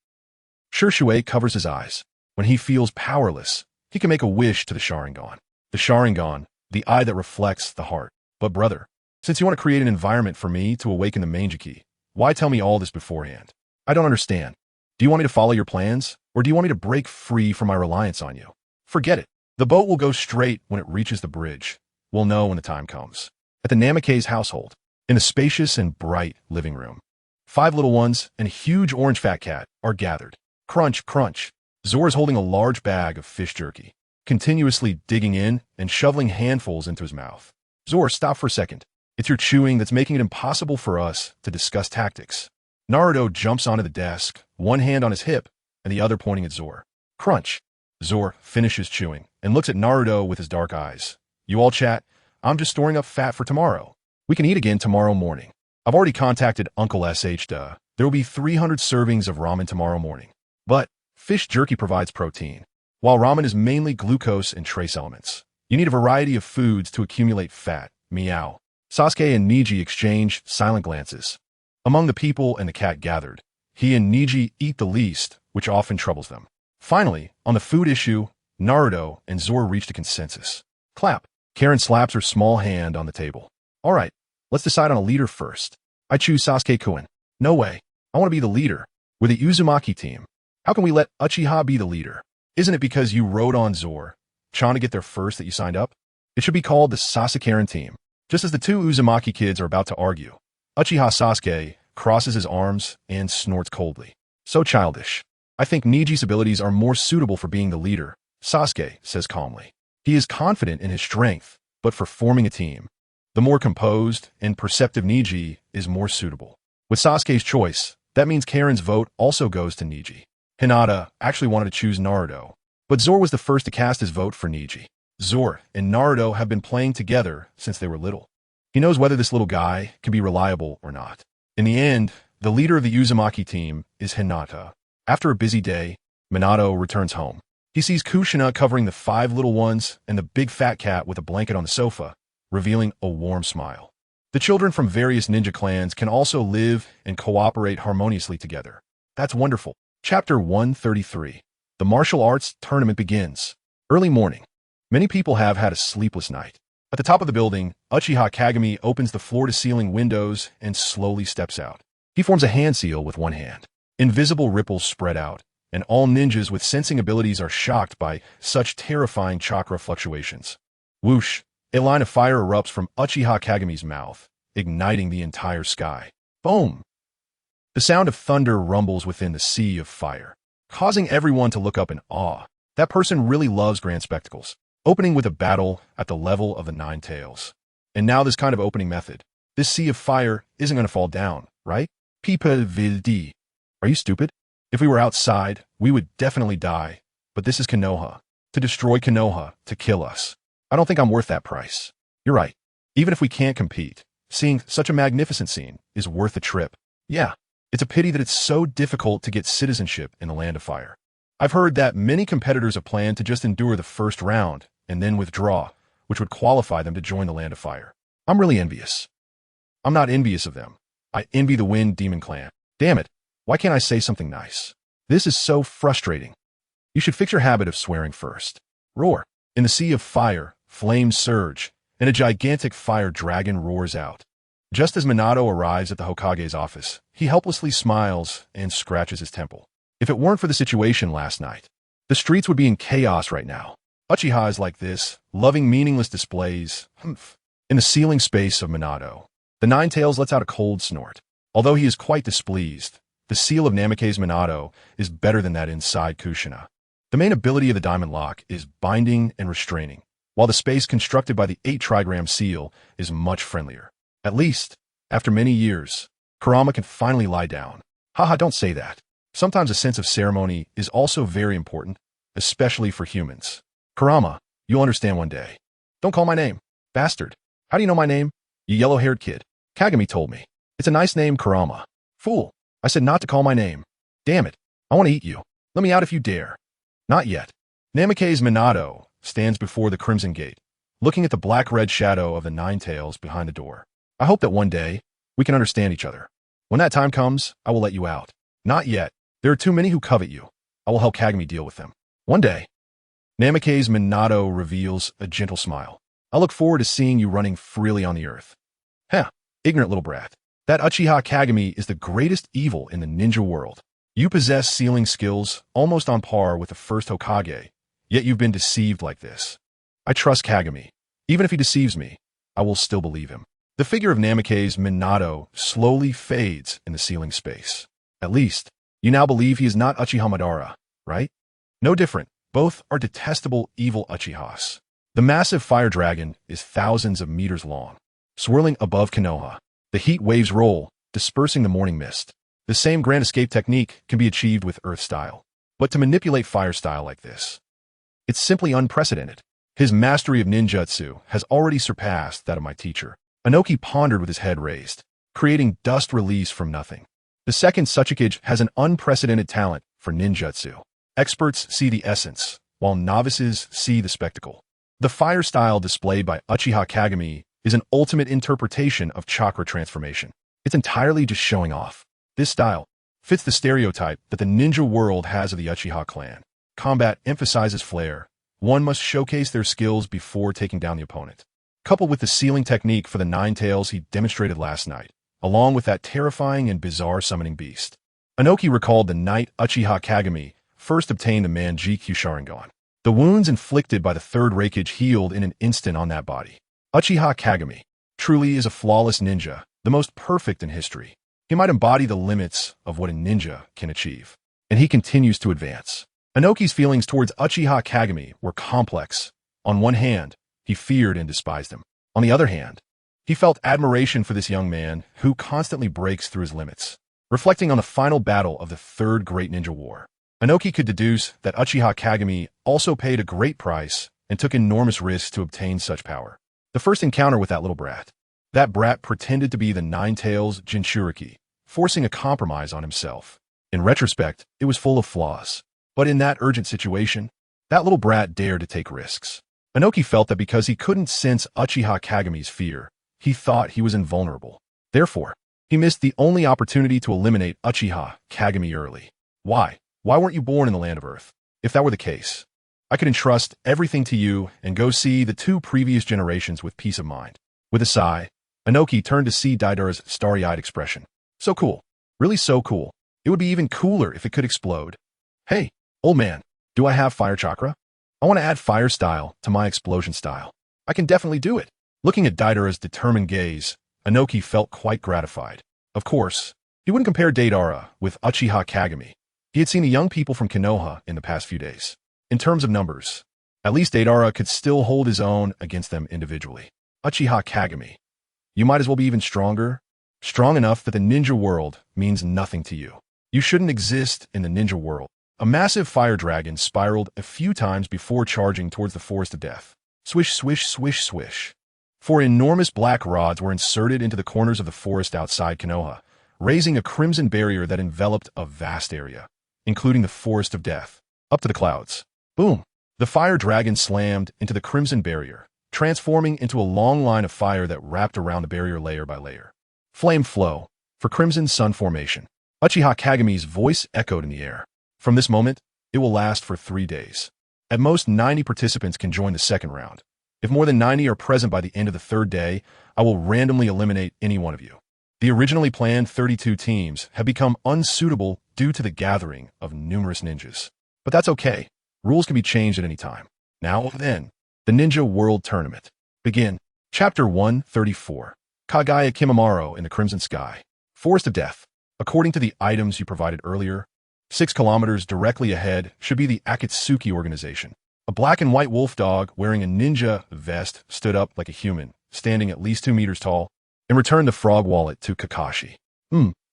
Shui covers his eyes. When he feels powerless, he can make a wish to the Sharingan. The Sharingan, the eye that reflects the heart. But brother, since you want to create an environment for me to awaken the Mangeki, why tell me all this beforehand? I don't understand. Do you want me to follow your plans, or do you want me to break free from my reliance on you? Forget it. The boat will go straight when it reaches the bridge. We'll know when the time comes. At the Namake's household, in the spacious and bright living room, 5 little ones and a huge orange fat cat are gathered. Crunch, crunch. Zor is holding a large bag of fish jerky, continuously digging in and shoveling handfuls into his mouth. Zor, stop for a second. It's your chewing that's making it impossible for us to discuss tactics. Naruto jumps onto the desk, one hand on his hip and the other pointing at Zor. Crunch. Zor finishes chewing and looks at Naruto with his dark eyes. You all chat. I'm just storing up fat for tomorrow. We can eat again tomorrow morning. I've already contacted Uncle SH. There will be 300 servings of ramen tomorrow morning. But fish jerky provides protein, while ramen is mainly glucose and trace elements. You need a variety of foods to accumulate fat. Meow. Sasuke and Niji exchange silent glances. Among the people and the cat gathered, he and Niji eat the least, which often troubles them. Finally, on the food issue, Naruto and Zor reached a consensus. Clap. Karen slaps her small hand on the table. All right, let's decide on a leader first. I choose Sasuke-kun. No way. I want to be the leader. We're the Uzumaki team. How can we let Uchiha be the leader? Isn't it because you rode on Zor, trying to get there first that you signed up? It should be called the Sasukeran team. Just as the 2 Uzumaki kids are about to argue, Uchiha Sasuke crosses his arms and snorts coldly. So childish. I think Niji's abilities are more suitable for being the leader, Sasuke says calmly. He is confident in his strength, but for forming a team, the more composed and perceptive Niji is more suitable. With Sasuke's choice, that means Karen's vote also goes to Niji. Hinata actually wanted to choose Naruto, but Zor was the first to cast his vote for Niji. Zor and Naruto have been playing together since they were little. He knows whether this little guy can be reliable or not. In the end, the leader of the Uzumaki team is Hinata. After a busy day, Minato returns home. He sees Kushina covering the 5 little ones and the big fat cat with a blanket on the sofa, revealing a warm smile. The children from various ninja clans can also live and cooperate harmoniously together. That's wonderful. Chapter 133. The martial arts tournament begins. Early morning. Many people have had a sleepless night. At the top of the building, Uchiha Kagami opens the floor-to-ceiling windows and slowly steps out. He forms a hand seal with one hand. Invisible ripples spread out, and all ninjas with sensing abilities are shocked by such terrifying chakra fluctuations. Whoosh! A line of fire erupts from Uchiha Kagami's mouth, igniting the entire sky. Boom! The sound of thunder rumbles within the sea of fire, causing everyone to look up in awe. That person really loves grand spectacles. Opening with a battle at the level of the Nine Tails. And now this kind of opening method. This sea of fire isn't going to fall down, right? People will die. Are you stupid? If we were outside, we would definitely die. But this is Konoha. To destroy Konoha, to kill us. I don't think I'm worth that price. You're right. Even if we can't compete, seeing such a magnificent scene is worth the trip. Yeah, it's a pity that it's so difficult to get citizenship in the Land of Fire. I've heard that many competitors have planned to just endure the first round and then withdraw, which would qualify them to join the Land of Fire. I'm really envious. I'm not envious of them. I envy the Wind Demon Clan. Damn it, why can't I say something nice? This is so frustrating. You should fix your habit of swearing first. Roar. In the sea of fire, flames surge, and a gigantic fire dragon roars out. Just as Minato arrives at the Hokage's office, he helplessly smiles and scratches his temple. If it weren't for the situation last night, the streets would be in chaos right now. Uchiha is like this, loving meaningless displays. In the ceiling space of Minato, the Nine Tails lets out a cold snort. Although he is quite displeased, the seal of Nameki's Minato is better than that inside Kushina. The main ability of the Diamond Lock is binding and restraining, while the space constructed by the 8 trigram seal is much friendlier. At least, after many years, Kurama can finally lie down. Haha, don't say that. Sometimes a sense of ceremony is also very important, especially for humans. Kurama, you'll understand one day. Don't call my name. Bastard. How do you know my name? You yellow-haired kid. Kagami told me. It's a nice name, Kurama. Fool. I said not to call my name. Damn it. I want to eat you. Let me out if you dare. Not yet. Nameki's Minato stands before the Crimson Gate, looking at the black-red shadow of the Nine Tails behind the door. I hope that one day, we can understand each other. When that time comes, I will let you out. Not yet. There are too many who covet you. I will help Kagami deal with them. One day. Nameki's Minato reveals a gentle smile. I look forward to seeing you running freely on the earth. Heh, ignorant little brat. That Uchiha Kagami is the greatest evil in the ninja world. You possess sealing skills almost on par with the first Hokage, yet you've been deceived like this. I trust Kagami. Even if he deceives me, I will still believe him. The figure of Nameki's Minato slowly fades in the ceiling space. At least, you now believe he is not Uchiha Madara, right? No different. Both are detestable evil Uchihas. The massive fire dragon is thousands of meters long. Swirling above Konoha, the heat waves roll, dispersing the morning mist. The same grand escape technique can be achieved with earth style. But to manipulate fire style like this, it's simply unprecedented. His mastery of ninjutsu has already surpassed that of my teacher. Inoki pondered with his head raised, creating dust release from nothing. The second Suchikage has an unprecedented talent for ninjutsu. Experts see the essence, while novices see the spectacle. The fire style displayed by Uchiha Kagami is an ultimate interpretation of chakra transformation. It's entirely just showing off. This style fits the stereotype that the ninja world has of the Uchiha clan. Combat emphasizes flair. One must showcase their skills before taking down the opponent. Coupled with the sealing technique for the Nine Tails he demonstrated last night, along with that terrifying and bizarre summoning beast. Inoki recalled the night Uchiha Kagami first obtained the Manjikyu Sharingan. The wounds inflicted by the third Reikage healed in an instant on that body. Uchiha Kagami truly is a flawless ninja, the most perfect in history. He might embody the limits of what a ninja can achieve. And he continues to advance. Inoki's feelings towards Uchiha Kagami were complex. On one hand, he feared and despised him. On the other hand, he felt admiration for this young man who constantly breaks through his limits. Reflecting on the final battle of the Third Great Ninja War, Inoki could deduce that Uchiha Kagami also paid a great price and took enormous risks to obtain such power. The first encounter with that little brat. That brat pretended to be the Nine Tails Jinchuriki, forcing a compromise on himself. In retrospect, it was full of flaws. But in that urgent situation, that little brat dared to take risks. Inoki felt that because he couldn't sense Uchiha Kagami's fear, he thought he was invulnerable. Therefore, he missed the only opportunity to eliminate Uchiha Kagami early. Why? Why weren't you born in the Land of Earth? If that were the case, I could entrust everything to you and go see the 2 previous generations with peace of mind. With a sigh, Inoki turned to see Daidara's starry-eyed expression. So cool. Really so cool. It would be even cooler if it could explode. Hey, old man, do I have fire chakra? I want to add fire style to my explosion style. I can definitely do it. Looking at Deidara's determined gaze, Inoki felt quite gratified. Of course, he wouldn't compare Deidara with Uchiha Kagami. He had seen the young people from Konoha in the past few days. In terms of numbers, at least Deidara could still hold his own against them individually. Uchiha Kagami. You might as well be even stronger. Strong enough that the ninja world means nothing to you. You shouldn't exist in the ninja world. A massive fire dragon spiraled a few times before charging towards the forest of death. Swish, swish, swish, swish. Four enormous black rods were inserted into the corners of the forest outside Konoha, raising a crimson barrier that enveloped a vast area, including the forest of death, up to the clouds. Boom! The fire dragon slammed into the crimson barrier, transforming into a long line of fire that wrapped around the barrier layer by layer. Flame flow, for crimson sun formation. Uchiha Kagami's voice echoed in the air. From this moment, it will last for 3 days. At most, 90 participants can join the second round. If more than 90 are present by the end of the third day, I will randomly eliminate any one of you. The originally planned 32 teams have become unsuitable due to the gathering of numerous ninjas. But that's okay. Rules can be changed at any time. Now then, the Ninja World Tournament. Begin. Chapter 134. Kagaya Kimimaro in the Crimson Sky. Forest of Death. According to the items you provided earlier, 6 kilometers directly ahead should be the Akatsuki organization. A black and white wolf dog wearing a ninja vest stood up like a human, standing at least 2 meters tall, and returned the frog wallet to Kakashi.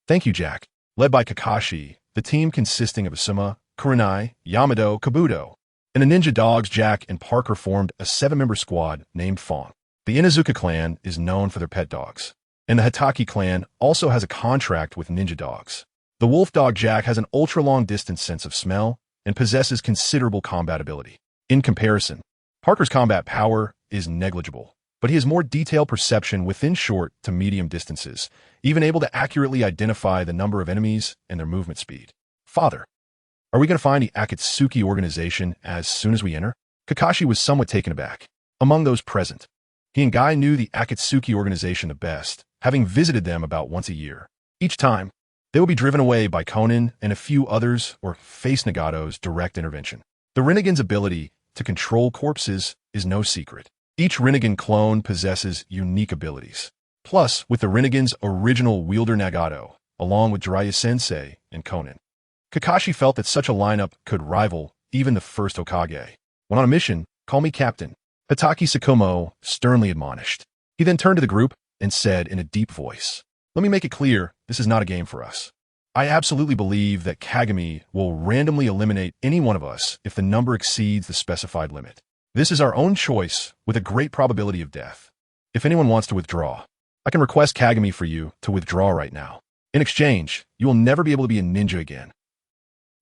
Thank you, Jack. Led by Kakashi, the team consisting of Asuma, Kurenai, Yamado, Kabuto, and the ninja dogs Jack and Parker formed a 7-member squad named Fawn. The Inazuka clan is known for their pet dogs, and the Hitaki clan also has a contract with ninja dogs. The wolf dog Jack has an ultra-long distance sense of smell and possesses considerable combat ability. In comparison, Parker's combat power is negligible, but he has more detailed perception within short to medium distances, even able to accurately identify the number of enemies and their movement speed. Father, are we going to find the Akatsuki organization as soon as we enter? Kakashi was somewhat taken aback. Among those present, he and Guy knew the Akatsuki organization the best, having visited them about once a year. Each time, they would be driven away by Conan and a few others or face Nagato's direct intervention. The Rinnegan's ability to control corpses is no secret. Each Rinnegan clone possesses unique abilities. Plus, with the Rinnegan's original wielder Nagato, along with Jiraiya Sensei and Conan, Kakashi felt that such a lineup could rival even the first Hokage. When on a mission, call me Captain, Hitaki Sakumo sternly admonished. He then turned to the group and said in a deep voice, "Let me make it clear, this is not a game for us. I absolutely believe that Kagami will randomly eliminate any one of us if the number exceeds the specified limit. This is our own choice with a great probability of death. If anyone wants to withdraw, I can request Kagami for you to withdraw right now. In exchange, you will never be able to be a ninja again.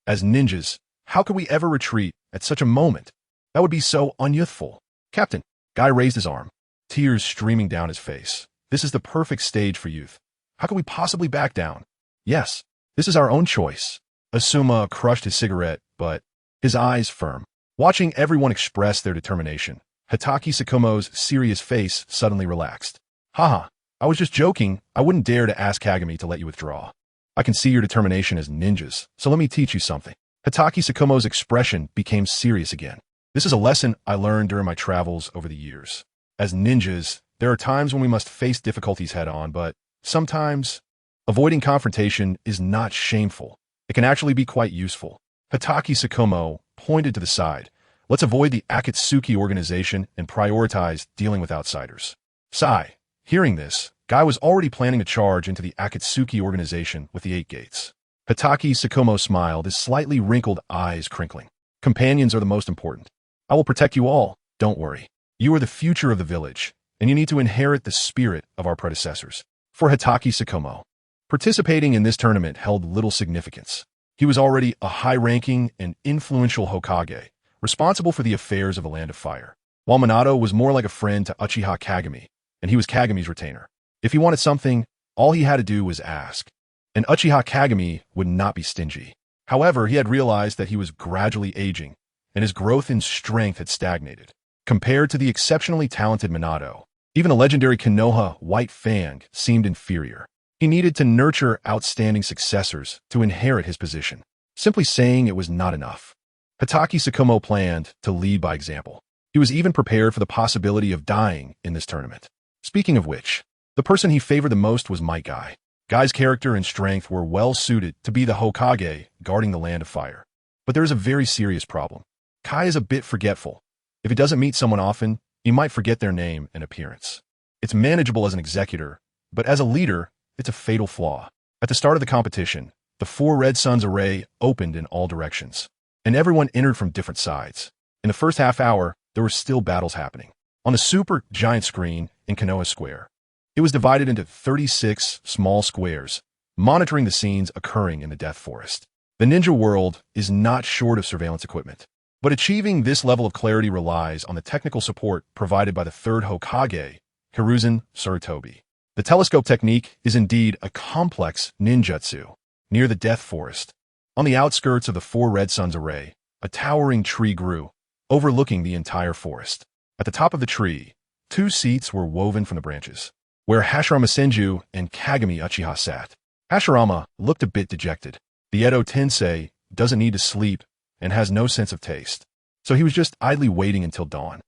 As ninjas, how could we ever retreat at such a moment? That would be so unyouthful." Captain, Guy raised his arm, tears streaming down his face. This is the perfect stage for youth. How could we possibly back down? Yes, this is our own choice. Asuma crushed his cigarette, but his eyes firm. Watching everyone express their determination, Hitaki Sakumo's serious face suddenly relaxed. Haha, I was just joking. I wouldn't dare to ask Kagami to let you withdraw. I can see your determination as ninjas, so let me teach you something. Hitaki Sakumo's expression became serious again. This is a lesson I learned during my travels over the years. As ninjas, there are times when we must face difficulties head-on, but sometimes avoiding confrontation is not shameful. It can actually be quite useful. Hitaki Sakumo pointed to the side. Let's avoid the Akatsuki organization and prioritize dealing with outsiders. Sigh. Hearing this, Guy was already planning to charge into the Akatsuki organization with the 8 gates. Hitaki Sakumo smiled, his slightly wrinkled eyes crinkling. Companions are the most important. I will protect you all, don't worry. You are the future of the village, and you need to inherit the spirit of our predecessors. For Hitaki Sakumo, participating in this tournament held little significance. He was already a high-ranking and influential Hokage, responsible for the affairs of the Land of Fire, while Minato was more like a friend to Uchiha Kagami, and he was Kagami's retainer. If he wanted something, all he had to do was ask, and Uchiha Kagami would not be stingy. However, he had realized that he was gradually aging, and his growth in strength had stagnated. Compared to the exceptionally talented Minato, even the legendary Konoha White Fang seemed inferior. He needed to nurture outstanding successors to inherit his position. Simply saying it was not enough. Hatake Tsukumo planned to lead by example. He was even prepared for the possibility of dying in this tournament. Speaking of which, the person he favored the most was me.I. Guy's character and strength were well suited to be the Hokage guarding the Land of Fire. But there is a very serious problem. Kai is a bit forgetful. If he doesn't meet someone often, he might forget their name and appearance. It's manageable as an executor, but as a leader, it's a fatal flaw. At the start of the competition, the 4 Red Suns array opened in all directions, and everyone entered from different sides. In the first half hour, there were still battles happening. On the super giant screen in Konoha Square, it was divided into 36 small squares, monitoring the scenes occurring in the Death Forest. The ninja world is not short of surveillance equipment, but achieving this level of clarity relies on the technical support provided by the 3rd Hokage, Hiruzen Sarutobi. The telescope technique is indeed a complex ninjutsu. Near the Death Forest, on the outskirts of the 4 Red Suns array, a towering tree grew, overlooking the entire forest. At the top of the tree, 2 seats were woven from the branches, where Hashirama Senju and Kagami Uchiha sat. Hashirama looked a bit dejected. The Edo Tensei doesn't need to sleep and has no sense of taste, so he was just idly waiting until dawn.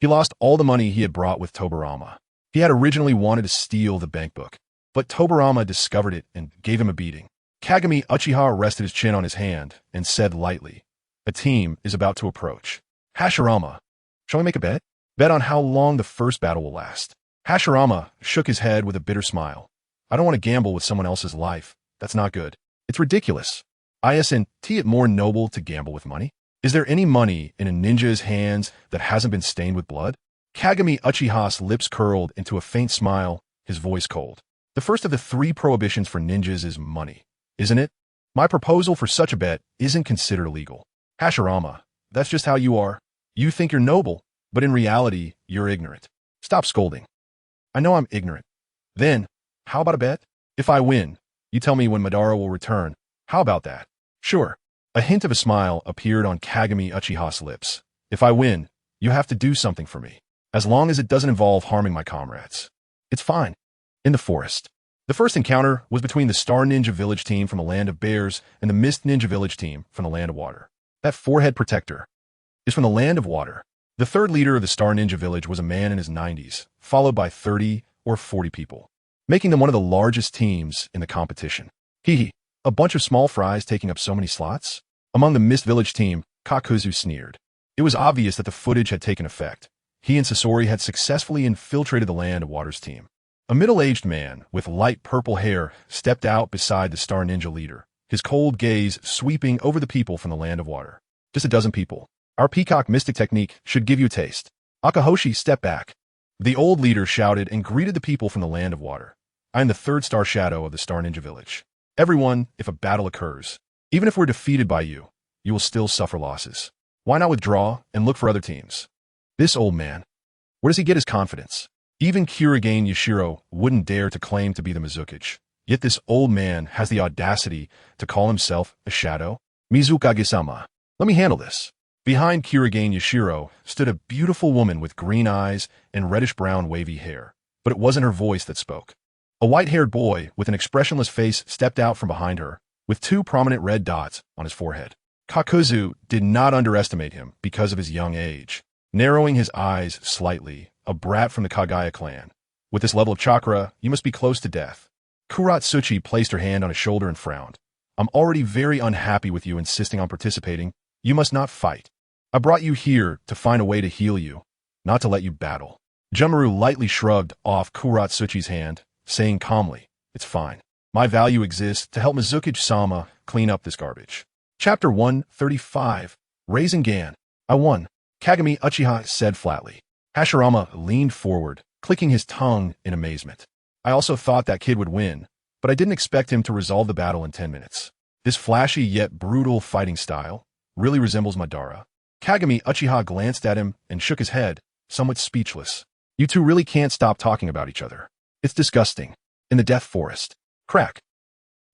He lost all the money he had brought with Tobarama. He had originally wanted to steal the bank book, but Tobarama discovered it and gave him a beating. Kagami Uchiha rested his chin on his hand and said lightly, "A team is about to approach. Hashirama, shall we make a bet? Bet on how long the first battle will last." Hashirama shook his head with a bitter smile. "I don't want to gamble with someone else's life. That's not good. It's ridiculous. Isn't it more noble to gamble with money? Is there any money in a ninja's hands that hasn't been stained with blood?" Kagami Uchiha's lips curled into a faint smile, his voice cold. "The first of the 3 prohibitions for ninjas is money, isn't it? My proposal for such a bet isn't considered illegal." "Hashirama, that's just how you are. You think you're noble, but in reality, you're ignorant. Stop scolding." "I know I'm ignorant. Then, how about a bet? If I win, you tell me when Madara will return. How about that?" "Sure." A hint of a smile appeared on Kagami Uchiha's lips. "If I win, you have to do something for me, as long as it doesn't involve harming my comrades." "It's fine." In the forest, the first encounter was between the Star Ninja Village team from the Land of Bears and the Mist Ninja Village team from the Land of Water. That forehead protector is from the Land of Water. The 3rd leader of the Star Ninja Village was a man in his 90s, followed by 30 or 40 people, making them one of the largest teams in the competition. A bunch of small fries taking up so many slots? Among the Mist Village team, Kakuzu sneered. It was obvious that the footage had taken effect. He and Sasori had successfully infiltrated the Land of Water's team. A middle-aged man with light purple hair stepped out beside the Star Ninja leader, his cold gaze sweeping over the people from the Land of Water. "Just a dozen people. Our peacock mystic technique should give you a taste." Akahoshi stepped back. The old leader shouted and greeted the people from the Land of Water. "I am the 3rd Star Shadow of the Star Ninja Village. Everyone, if a battle occurs, even if we're defeated by you, you will still suffer losses. Why not withdraw and look for other teams?" This old man, where does he get his confidence? Even Kurigane Yashiro wouldn't dare to claim to be the Mizukage. Yet this old man has the audacity to call himself a shadow? "Mizukage-sama, let me handle this." Behind Kurigane Yashiro stood a beautiful woman with green eyes and reddish-brown wavy hair. But it wasn't her voice that spoke. A white-haired boy with an expressionless face stepped out from behind her, with 2 prominent red dots on his forehead. Kakuzu did not underestimate him because of his young age. Narrowing his eyes slightly, a brat from the Kagaya clan. "With this level of chakra, you must be close to death." Kuratsuchi placed her hand on his shoulder and frowned. "I'm already very unhappy with you insisting on participating. You must not fight. I brought you here to find a way to heal you, not to let you battle." Junmaru lightly shrugged off Kuratsuchi's hand, saying calmly, "It's fine. My value exists to help Mizukage-sama clean up this garbage." Chapter 135, Rasengan. "I won," Kagami Uchiha said flatly. Hashirama leaned forward, clicking his tongue in amazement. "I also thought that kid would win, but I didn't expect him to resolve the battle in 10 minutes. This flashy yet brutal fighting style really resembles Madara." Kagami Uchiha glanced at him and shook his head, somewhat speechless. "You two really can't stop talking about each other. It's disgusting." In the Death Forest. Crack.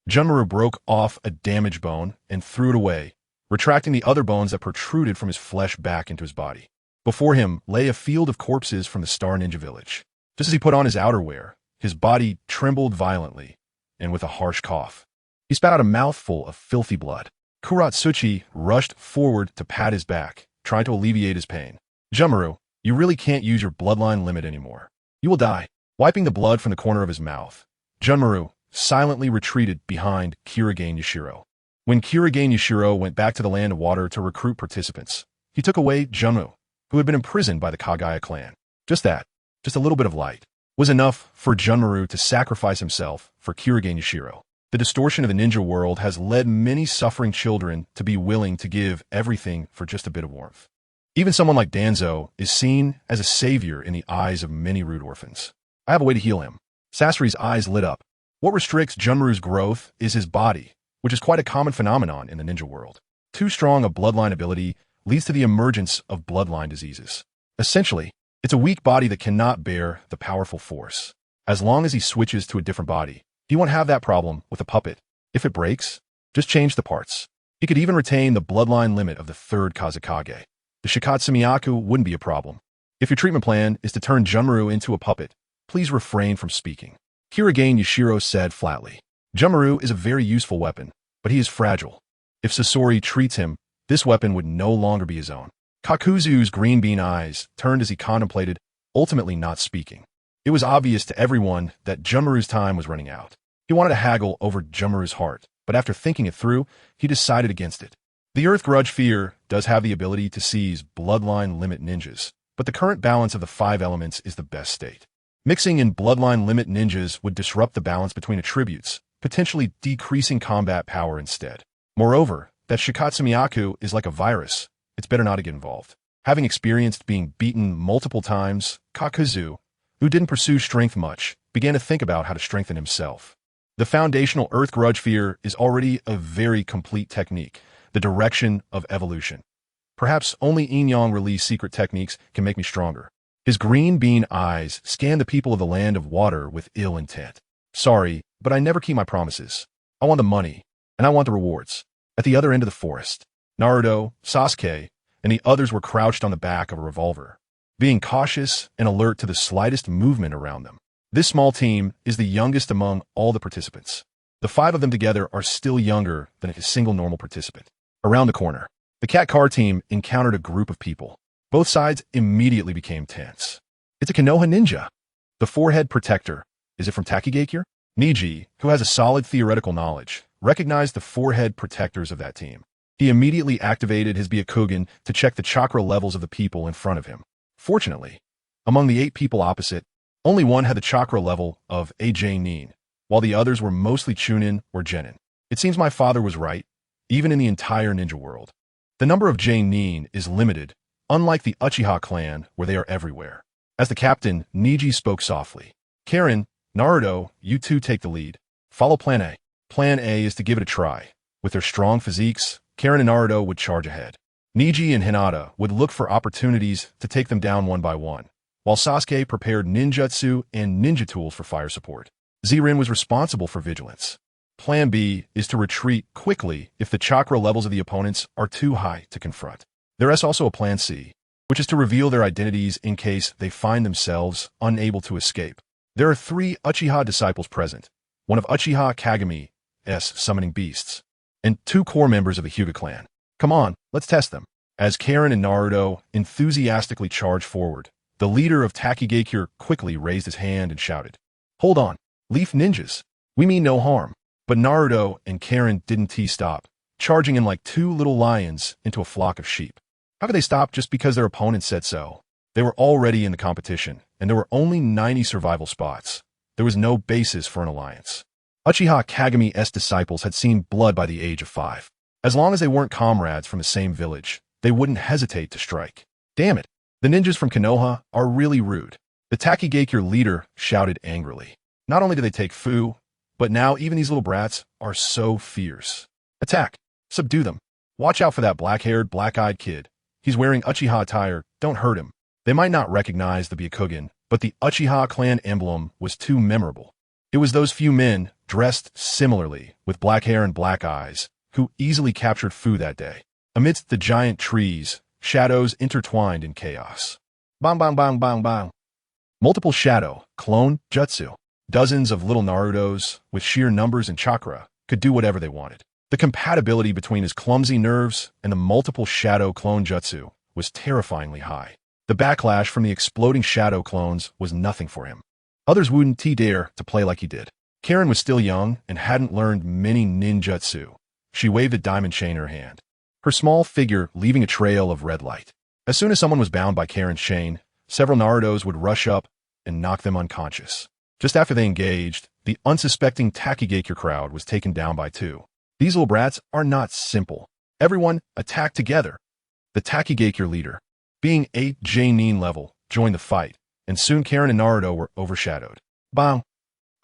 Junmaru broke off a damaged bone and threw it away, retracting the other bones that protruded from his flesh back into his body. Before him lay a field of corpses from the Star Ninja Village. Just as he put on his outerwear, his body trembled violently, and with a harsh cough, He spat out a mouthful of filthy blood. Kuratsuchi rushed forward to pat his back, trying to alleviate his pain. Junmaru, you really can't use your bloodline limit anymore. You will die. Wiping the blood from the corner of his mouth, Junmaru silently retreated behind Kirigane Yashiro. When Kirigane Yashiro went back to the Land of Water to recruit participants, he took away Junmu, who had been imprisoned by the Kagaya clan. Just that, just a little bit of light, was enough for Junmaru to sacrifice himself for Kirigane Yashiro. The distortion of the ninja world has led many suffering children to be willing to give everything for just a bit of warmth. Even someone like Danzo is seen as a savior in the eyes of many rude orphans. I have a way to heal him. Sasori's eyes lit up. What restricts Junmaru's growth is his body, which is quite a common phenomenon in the ninja world. Too strong a bloodline ability leads to the emergence of bloodline diseases. Essentially, it's a weak body that cannot bear the powerful force. As long as he switches to a different body, he won't have that problem with a puppet. If it breaks, just change the parts. He could even retain the bloodline limit of the third Kazekage. The Shikatsu Miyaku wouldn't be a problem. If your treatment plan is to turn Junmaru into a puppet, please refrain from speaking. Kirigane Yashiro said flatly. Junmaru is a very useful weapon, but he is fragile. If Sasori treats him, this weapon would no longer be his own. Kakuzu's green bean eyes turned as he contemplated, ultimately not speaking. It was obvious to everyone that Junmaru's time was running out. He wanted to haggle over Junmaru's heart, but after thinking it through, he decided against it. The Earth Grudge Fear does have the ability to seize bloodline limit ninjas, but the current balance of the 5 elements is the best state. Mixing in bloodline limit ninjas would disrupt the balance between attributes, potentially decreasing combat power instead. Moreover, that Shikatsu Miyaku is like a virus. It's better not to get involved. Having experienced being beaten multiple times, Kakuzu, who didn't pursue strength much, began to think about how to strengthen himself. The foundational Earth Grudge Fear is already a very complete technique, the direction of evolution. Perhaps only Yin-Yang release secret techniques can make me stronger. His green bean eyes scanned the people of the Land of Water with ill intent. Sorry, but I never keep my promises. I want the money, and I want the rewards. At the other end of the forest, Naruto, Sasuke, and the others were crouched on the back of a revolver, being cautious and alert to the slightest movement around them. This small team is the youngest among all the participants. The 5 of them together are still younger than a single normal participant. Around the corner, the cat car team encountered a group of people. Both sides immediately became tense. It's a Konoha ninja. The forehead protector. Is it from Takigakure? Niji, who has a solid theoretical knowledge, recognized the forehead protectors of that team. He immediately activated his Byakugan to check the chakra levels of the people in front of him. Fortunately, among the 8 people opposite, only one had the chakra level of a Nin, while the others were mostly Chunin or Genin. It seems my father was right, even in the entire ninja world. The number of Nin is limited, unlike the Uchiha clan where they are everywhere. As the captain, Niji spoke softly. Karen, Naruto, you two take the lead. Follow Plan A. Plan A is to give it a try. With their strong physiques, Karen and Naruto would charge ahead. Niji and Hinata would look for opportunities to take them down one by one, while Sasuke prepared ninjutsu and ninja tools for fire support. Zirin was responsible for vigilance. Plan B is to retreat quickly if the chakra levels of the opponents are too high to confront. There is also a Plan C, which is to reveal their identities in case they find themselves unable to escape. There are 3 Uchiha disciples present, one of Uchiha Kagame's summoning beasts, and 2 core members of the Hyuga clan. Come on, let's test them. As Karen and Naruto enthusiastically charged forward, the leader of Takigakure quickly raised his hand and shouted, "Hold on, Leaf Ninjas, we mean no harm." But Naruto and Karen didn't stop, charging in like 2 little lions into a flock of sheep. How could they stop just because their opponent said so? They were already in the competition, and there were only 90 survival spots. There was no basis for an alliance. Uchiha Kagame's disciples had seen blood by the age of 5. As long as they weren't comrades from the same village, they wouldn't hesitate to strike. Damn it, the ninjas from Konoha are really rude. The Takigakure leader shouted angrily. Not only do they take fu, but now even these little brats are so fierce. Attack! Subdue them! Watch out for that black-haired, black-eyed kid. He's wearing Uchiha attire, don't hurt him. They might not recognize the Byakugan, but the Uchiha clan emblem was too memorable. It was those few men, dressed similarly, with black hair and black eyes, who easily captured Fu that day. Amidst the giant trees, shadows intertwined in chaos. Bang bang bang bang bang. Multiple shadow, clone, jutsu. Dozens of little Narutos, with sheer numbers and chakra, could do whatever they wanted. The compatibility between his clumsy nerves and the multiple shadow clone jutsu was terrifyingly high. The backlash from the exploding shadow clones was nothing for him. Others wouldn't dare to play like he did. Karen was still young and hadn't learned many ninjutsu. She waved a diamond chain in her hand, her small figure leaving a trail of red light. As soon as someone was bound by Karen's chain, several Narutos would rush up and knock them unconscious. Just after they engaged, the unsuspecting Takigakure crowd was taken down by two. These little brats are not simple. Everyone attacked together. The Takigakure leader, being 8 J-nin level, joined the fight, and soon Karen and Naruto were overshadowed. Bang!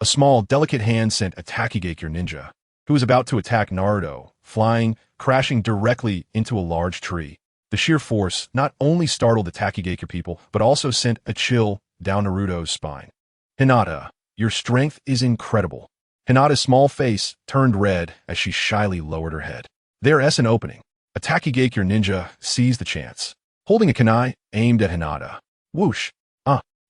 A small, delicate hand sent a Takigakure ninja, who was about to attack Naruto, flying, crashing directly into a large tree. The sheer force not only startled the Takigakure people, but also sent a chill down Naruto's spine. Hinata, your strength is incredible. Hinata's small face turned red as she shyly lowered her head. There's an opening. A Takigakure ninja seized the chance. Holding a kunai, aimed at Hinata. Whoosh!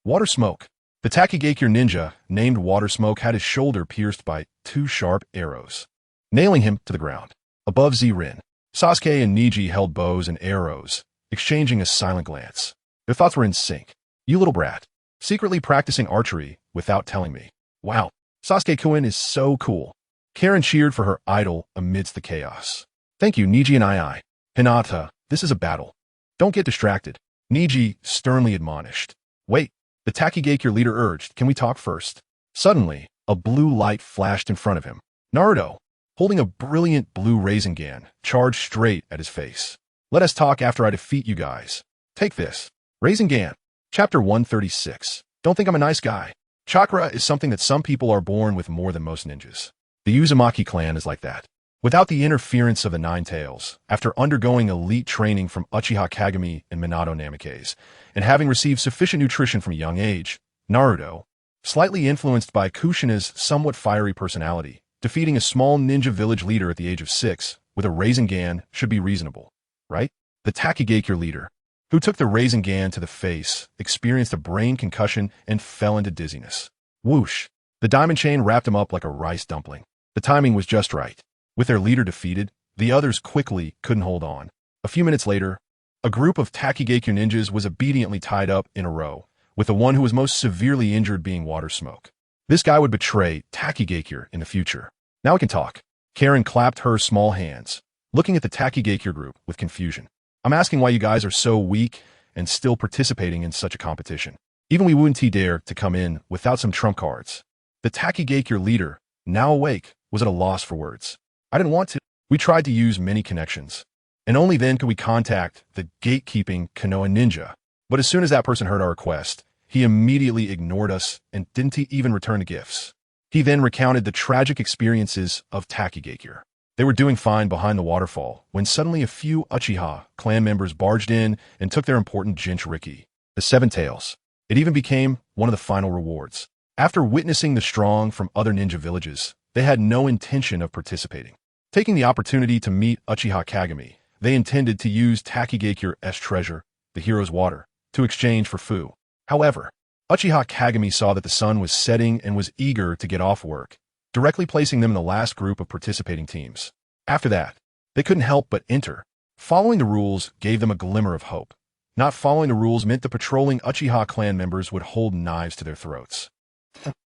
Water smoke. The Takigakure ninja, named Water Smoke, had his shoulder pierced by 2 sharp arrows, nailing him to the ground. Above Z-Rin, Sasuke and Neji held bows and arrows, exchanging a silent glance. Their thoughts were in sync. You little brat. Secretly practicing archery without telling me. Wow, Sasuke-kun is so cool. Karen cheered for her idol amidst the chaos. Thank you, Neji and I. Hinata, this is a battle. Don't get distracted. Neji sternly admonished. Wait, the Takigakure leader urged, can we talk first? Suddenly, a blue light flashed in front of him. Naruto, holding a brilliant blue Rasengan, charged straight at his face. Let us talk after I defeat you guys. Take this. Rasengan. Chapter 136. Don't think I'm a nice guy. Chakra is something that some people are born with more than most ninjas. The Uzumaki clan is like that. Without the interference of the Nine Tails, after undergoing elite training from Uchiha Kagami and Minato Namikaze, and having received sufficient nutrition from a young age, Naruto, slightly influenced by Kushina's somewhat fiery personality, defeating a small ninja village leader at the age of 6 with a Rasengan should be reasonable, right? The Takigakure leader, who took the Rasengan to the face, experienced a brain concussion and fell into dizziness. Whoosh! The diamond chain wrapped him up like a rice dumpling. The timing was just right. With their leader defeated, the others quickly couldn't hold on. A few minutes later, a group of Takigakure ninjas was obediently tied up in a row, with the one who was most severely injured being Water Smoke. This guy would betray Takigakure in the future. Now we can talk. Karen clapped her small hands, looking at the Takigakure group with confusion. I'm asking why you guys are so weak and still participating in such a competition. Even we wouldn't dare to come in without some trump cards. The Takigakure leader, now awake, was at a loss for words. I didn't want to. We tried to use many connections, and only then could we contact the gatekeeping Konoha ninja. But as soon as that person heard our request, he immediately ignored us and didn't even return the gifts. He then recounted the tragic experiences of Takigakure. They were doing fine behind the waterfall when suddenly a few Uchiha clan members barged in and took their important Jinchuriki, the 7 tails. It even became one of the final rewards. After witnessing the strong from other ninja villages, they had no intention of participating. Taking the opportunity to meet Uchiha Kagami, they intended to use Takigakure's treasure, the hero's water, to exchange for food. However, Uchiha Kagami saw that the sun was setting and was eager to get off work, directly placing them in the last group of participating teams. After that, they couldn't help but enter. Following the rules gave them a glimmer of hope. Not following the rules meant the patrolling Uchiha clan members would hold knives to their throats.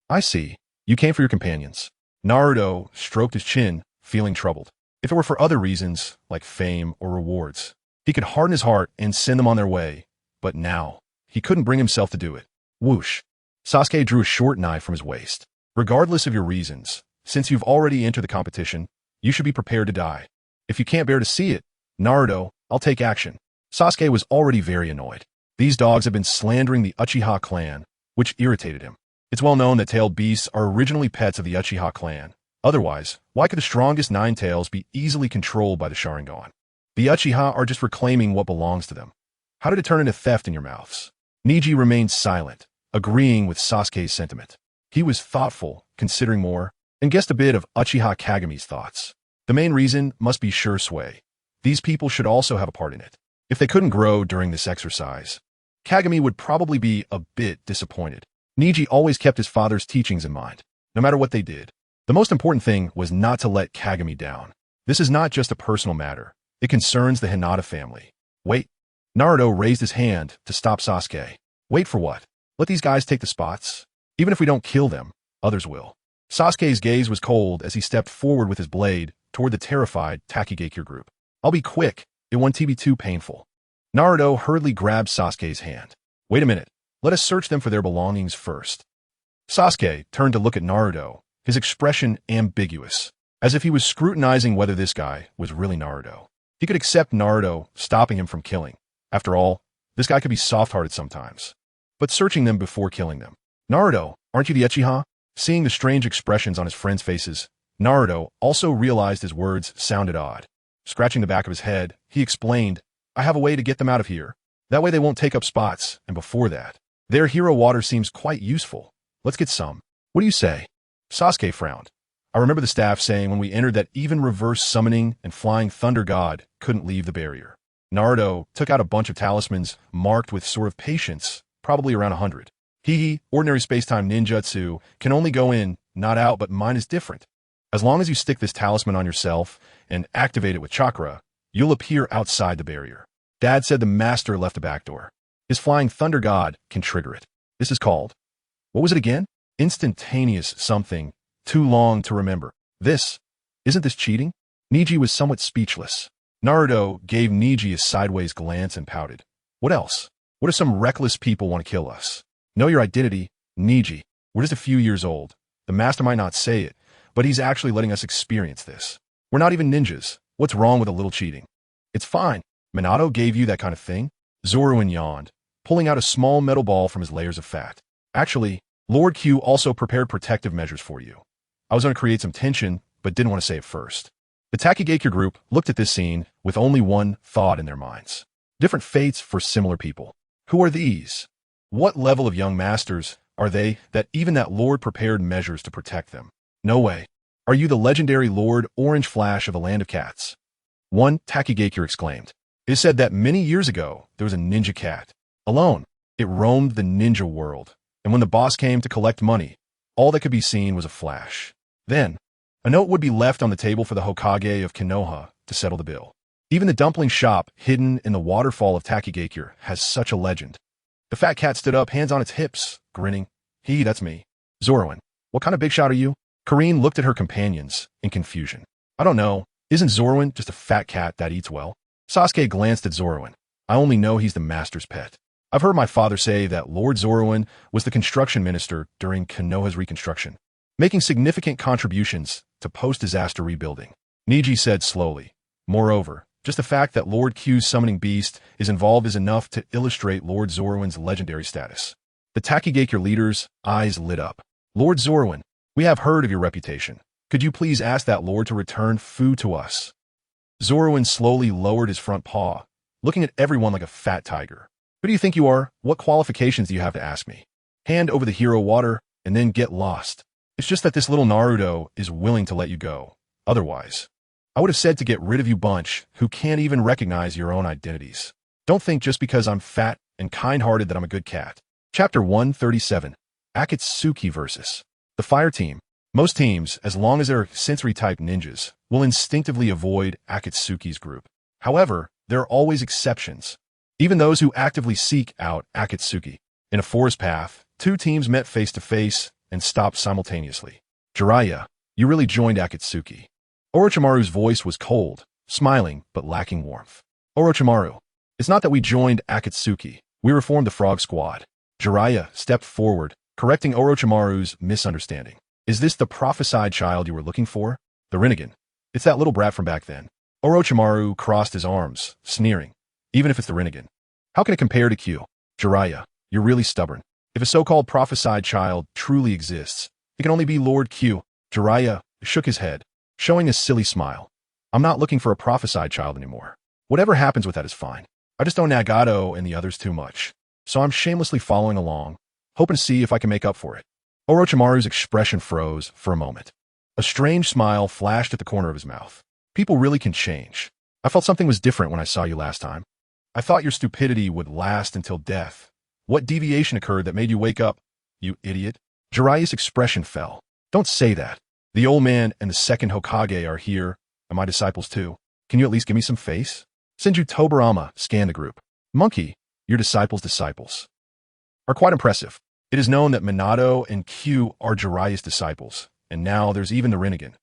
I see. You came for your companions. Naruto stroked his chin, feeling troubled. If it were for other reasons, like fame or rewards, he could harden his heart and send them on their way. But now, he couldn't bring himself to do it. Whoosh! Sasuke drew a short knife from his waist. Regardless of your reasons, since you've already entered the competition, you should be prepared to die. If you can't bear to see it, Naruto, I'll take action. Sasuke was already very annoyed. These dogs had been slandering the Uchiha clan, which irritated him. It's well known that tailed beasts are originally pets of the Uchiha clan. Otherwise, why could the strongest 9 tails be easily controlled by the Sharingan? The Uchiha are just reclaiming what belongs to them. How did it turn into theft in your mouths? Neji remained silent, agreeing with Sasuke's sentiment. He was thoughtful, considering more, and guessed a bit of Uchiha Kagami's thoughts. The main reason must be sure sway. These people should also have a part in it. If they couldn't grow during this exercise, Kagami would probably be a bit disappointed. Neji always kept his father's teachings in mind, no matter what they did. The most important thing was not to let Kagami down. This is not just a personal matter. It concerns the Hinata family. Wait. Naruto raised his hand to stop Sasuke. Wait for what? Let these guys take the spots. Even if we don't kill them, others will. Sasuke's gaze was cold as he stepped forward with his blade toward the terrified Takigakure group. I'll be quick. It won't be too painful. Naruto hurriedly grabbed Sasuke's hand. Wait a minute. Let us search them for their belongings first. Sasuke turned to look at Naruto, his expression ambiguous, as if he was scrutinizing whether this guy was really Naruto. He could accept Naruto stopping him from killing. After all, this guy could be soft-hearted sometimes. But searching them before killing them. Naruto, aren't you the Uchiha? Seeing the strange expressions on his friends' faces, Naruto also realized his words sounded odd. Scratching the back of his head, he explained, I have a way to get them out of here. That way they won't take up spots, and before that, their hero water seems quite useful. Let's get some. What do you say? Sasuke frowned. I remember the staff saying when we entered that even reverse summoning and flying thunder god couldn't leave the barrier. Naruto took out a bunch of talismans marked with sort of patience, probably around 100. Ordinary space-time ninjutsu can only go in, not out, but mine is different. As long as you stick this talisman on yourself and activate it with chakra, you'll appear outside the barrier. Dad said the master left a back door. His flying thunder god can trigger it. This is called, what was it again? Instantaneous something, too long to remember. Isn't this cheating? Neji was somewhat speechless. Naruto gave Neji a sideways glance and pouted. What else? What if some reckless people want to kill us? Know your identity, Neji. We're just a few years old. The master might not say it, but he's actually letting us experience this. We're not even ninjas. What's wrong with a little cheating? It's fine. Minato gave you that kind of thing? Zoroin yawned, pulling out a small metal ball from his layers of fat. Actually, Lord Q also prepared protective measures for you. I was going to create some tension, but didn't want to say it first. The Takigakure group looked at this scene with only one thought in their minds. Different fates for similar people. Who are these? What level of young masters are they that even that Lord prepared measures to protect them? No way. Are you the legendary Lord Orange Flash of the Land of Cats? One Takigakure exclaimed. It is said that many years ago there was a ninja cat. Alone, it roamed the ninja world, and when the boss came to collect money, all that could be seen was a flash. Then, a note would be left on the table for the Hokage of Konoha to settle the bill. Even the dumpling shop hidden in the waterfall of Takigakure has such a legend. The fat cat stood up, hands on its hips, grinning. That's me. Zoroin, what kind of big shot are you? Karine looked at her companions in confusion. I don't know. Isn't Zoroin just a fat cat that eats well? Sasuke glanced at Zoroin. I only know he's the master's pet. I've heard my father say that Lord Zoroin was the construction minister during Konoha's reconstruction, making significant contributions to post-disaster rebuilding. Neji said slowly. Moreover, just the fact that Lord Q's summoning beast is involved is enough to illustrate Lord Zoroin's legendary status. The Takigakure leader's eyes lit up. Lord Zoroin, we have heard of your reputation. Could you please ask that lord to return food to us? Zoroin slowly lowered his front paw, looking at everyone like a fat tiger. Who do you think you are? What qualifications do you have to ask me? Hand over the hero water, and then get lost. It's just that this little Naruto is willing to let you go. Otherwise, I would have said to get rid of you bunch who can't even recognize your own identities. Don't think just because I'm fat and kind-hearted that I'm a good cat. Chapter 137, Akatsuki versus the Fire Team. Most teams, as long as they're sensory-type ninjas, will instinctively avoid Akatsuki's group. However, there are always exceptions. Even those who actively seek out Akatsuki. In a forest path, two teams met face-to-face and stopped simultaneously. Jiraiya, you really joined Akatsuki. Orochimaru's voice was cold, smiling, but lacking warmth. Orochimaru, it's not that we joined Akatsuki. We reformed the Frog Squad. Jiraiya stepped forward, correcting Orochimaru's misunderstanding. Is this the prophesied child you were looking for? The Rinnegan. It's that little brat from back then. Orochimaru crossed his arms, sneering. Even if it's the Rinnegan. How can it compare to Q? Jiraiya, you're really stubborn. If a so-called prophesied child truly exists, it can only be Lord Q. Jiraiya shook his head, showing a silly smile. I'm not looking for a prophesied child anymore. Whatever happens with that is fine. I just know Nagato and the others too much. So I'm shamelessly following along, hoping to see if I can make up for it. Orochimaru's expression froze for a moment. A strange smile flashed at the corner of his mouth. People really can change. I felt something was different when I saw you last time. I thought your stupidity would last until death. What deviation occurred that made you wake up, you idiot? Jiraiya's expression fell. Don't say that. The old man and the second Hokage are here, and my disciples too. Can you at least give me some face? Senju Tobarama scanned the group. Monkey, your disciples are quite impressive. It is known that Minato and Kyu are Jiraiya's disciples, and now there's even the Rinnegan.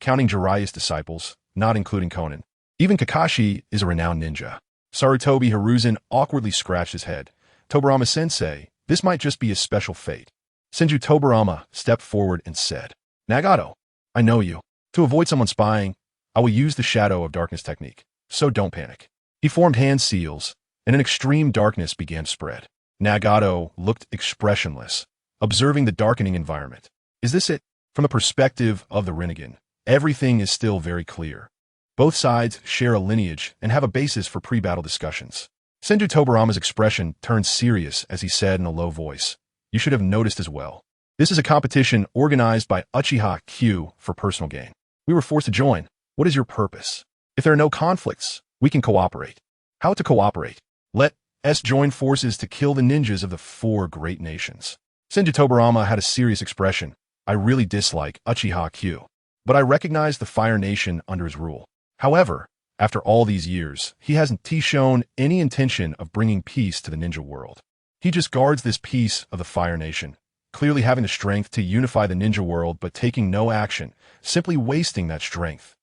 Counting Jiraiya's disciples, not including Konan. Even Kakashi is a renowned ninja. Sarutobi Hiruzen awkwardly scratched his head. Tobarama-sensei, this might just be a special fate. Senju Tobarama stepped forward and said, Nagato, I know you. To avoid someone spying, I will use the shadow of darkness technique, so don't panic. He formed hand seals, and an extreme darkness began to spread. Nagato looked expressionless, observing the darkening environment. Is this it? From the perspective of the Rinnegan, everything is still very clear. Both sides share a lineage and have a basis for pre-battle discussions. Senju Tobarama's expression turned serious as he said in a low voice, You should have noticed as well. This is a competition organized by Uchiha Q for personal gain. We were forced to join. What is your purpose? If there are no conflicts, we can cooperate. How to cooperate? Let us join forces to kill the ninjas of the 4 great nations. Senju Tobarama had a serious expression. I really dislike Uchiha Q, but I recognize the Fire Nation under his rule. However, after all these years, he hasn't shown any intention of bringing peace to the ninja world. He just guards this piece of the Fire Nation, clearly having the strength to unify the ninja world but taking no action, simply wasting that strength.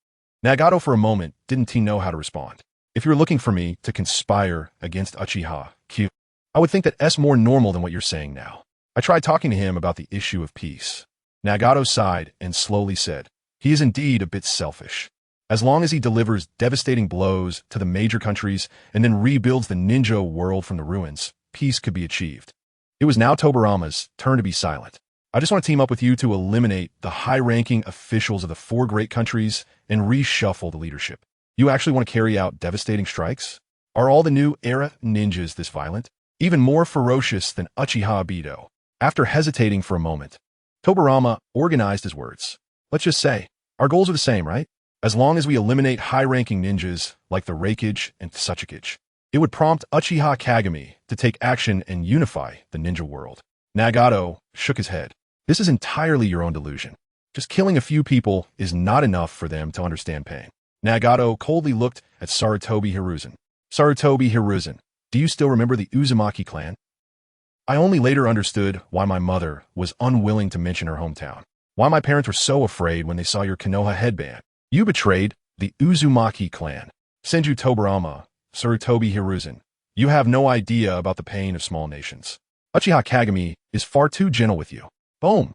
Nagato for a moment didn't know how to respond. If you're looking for me to conspire against Uchiha Q, I would think that's more normal than what you're saying now. I tried talking to him about the issue of peace. Nagato sighed and slowly said, He is indeed a bit selfish. As long as he delivers devastating blows to the major countries and then rebuilds the ninja world from the ruins, peace could be achieved. It was now Tobarama's turn to be silent. I just want to team up with you to eliminate the high-ranking officials of the 4 great countries and reshuffle the leadership. You actually want to carry out devastating strikes? Are all the new era ninjas this violent? Even more ferocious than Uchiha Obito? After hesitating for a moment, Tobarama organized his words. Let's just say, our goals are the same, right? As long as we eliminate high-ranking ninjas like the Raikage and Tsuchikage, it would prompt Uchiha Kagami to take action and unify the ninja world. Nagato shook his head. This is entirely your own delusion. Just killing a few people is not enough for them to understand pain. Nagato coldly looked at Sarutobi Hiruzen. Sarutobi Hiruzen, do you still remember the Uzumaki clan? I only later understood why my mother was unwilling to mention her hometown. Why my parents were so afraid when they saw your Konoha headband. You betrayed the Uzumaki clan. Senju Tobarama, Sarutobi Hiruzen, you have no idea about the pain of small nations. Uchiha Kagami is far too gentle with you. Boom!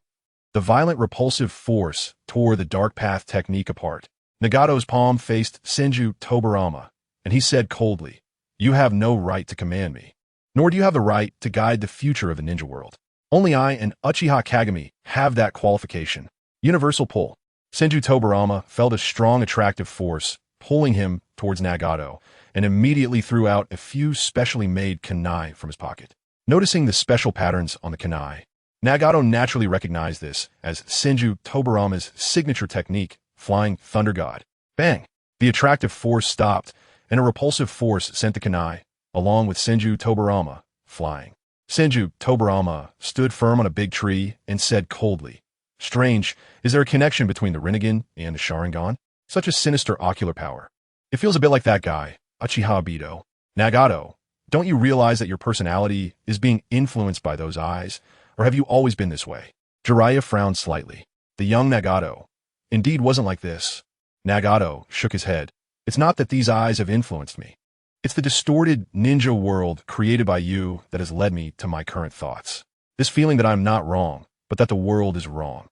The violent repulsive force tore the dark path technique apart. Nagato's palm faced Senju Tobarama, and he said coldly, You have no right to command me, nor do you have the right to guide the future of the ninja world. Only I and Uchiha Kagami have that qualification. Universal pull. Senju Tobarama felt a strong attractive force pulling him towards Nagato, and immediately threw out a few specially made kunai from his pocket. Noticing the special patterns on the kunai, Nagato naturally recognized this as Senju Tobarama's signature technique, Flying Thunder God. Bang! The attractive force stopped, and a repulsive force sent the kunai, along with Senju Tobarama, flying. Senju Tobarama stood firm on a big tree and said coldly, Strange, is there a connection between the Rinnegan and the Sharingan? Such a sinister ocular power. It feels a bit like that guy, Uchiha Obito. Nagato, don't you realize that your personality is being influenced by those eyes, or have you always been this way? Jiraiya frowned slightly. The young Nagato indeed wasn't like this. Nagato shook his head. It's not that these eyes have influenced me. It's the distorted ninja world created by you that has led me to my current thoughts. This feeling that I'm not wrong, but that the world is wrong.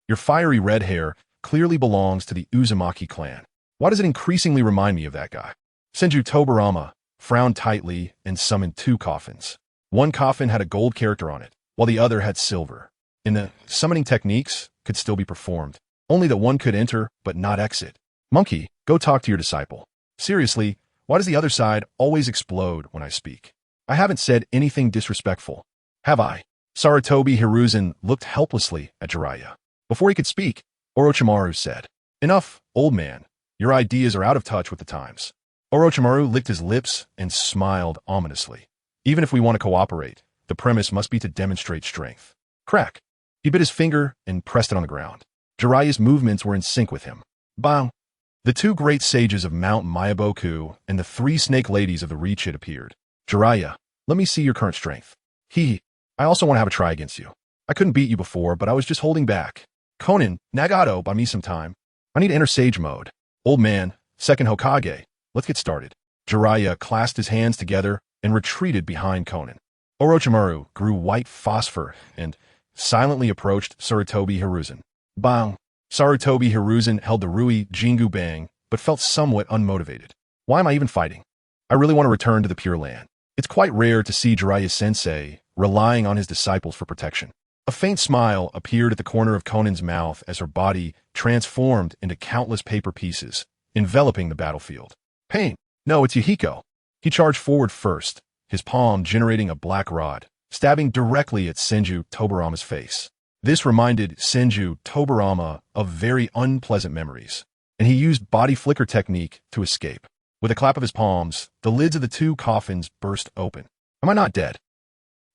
Your fiery red hair clearly belongs to the Uzumaki clan. Why does it increasingly remind me of that guy? Senju Tobarama frowned tightly and summoned 2 coffins. One coffin had a gold character on it, while the other had silver. And the summoning techniques could still be performed, only that one could enter but not exit. Monkey, go talk to your disciple. Seriously, why does the other side always explode when I speak? I haven't said anything disrespectful, have I? Sarutobi Hiruzen looked helplessly at Jiraiya. Before he could speak, Orochimaru said, Enough, old man. Your ideas are out of touch with the times. Orochimaru licked his lips and smiled ominously. Even if we want to cooperate, the premise must be to demonstrate strength. Crack. He bit his finger and pressed it on the ground. Jiraiya's movements were in sync with him. Bang! The two great sages of Mount Myaboku and the three snake ladies of the reach had appeared. Jiraiya, let me see your current strength. I also want to have a try against you. I couldn't beat you before, but I was just holding back. Konan, Nagato, buy me some time. I need to enter Sage mode. Old man, second Hokage, let's get started. Jiraiya clasped his hands together and retreated behind Konan. Orochimaru grew white phosphor and silently approached Sarutobi Hiruzen. Bang! Sarutobi Hiruzen held the Rui Jingu Bang, but felt somewhat unmotivated. Why am I even fighting? I really want to return to the Pure Land. It's quite rare to see Jiraiya-sensei relying on his disciples for protection. A faint smile appeared at the corner of Conan's mouth as her body transformed into countless paper pieces, enveloping the battlefield. Pain! No, it's Yahiko. He charged forward first, his palm generating a black rod, stabbing directly at Senju Tobarama's face. This reminded Senju Tobarama of very unpleasant memories, and he used body flicker technique to escape. With a clap of his palms, the lids of the two coffins burst open. Am I not dead?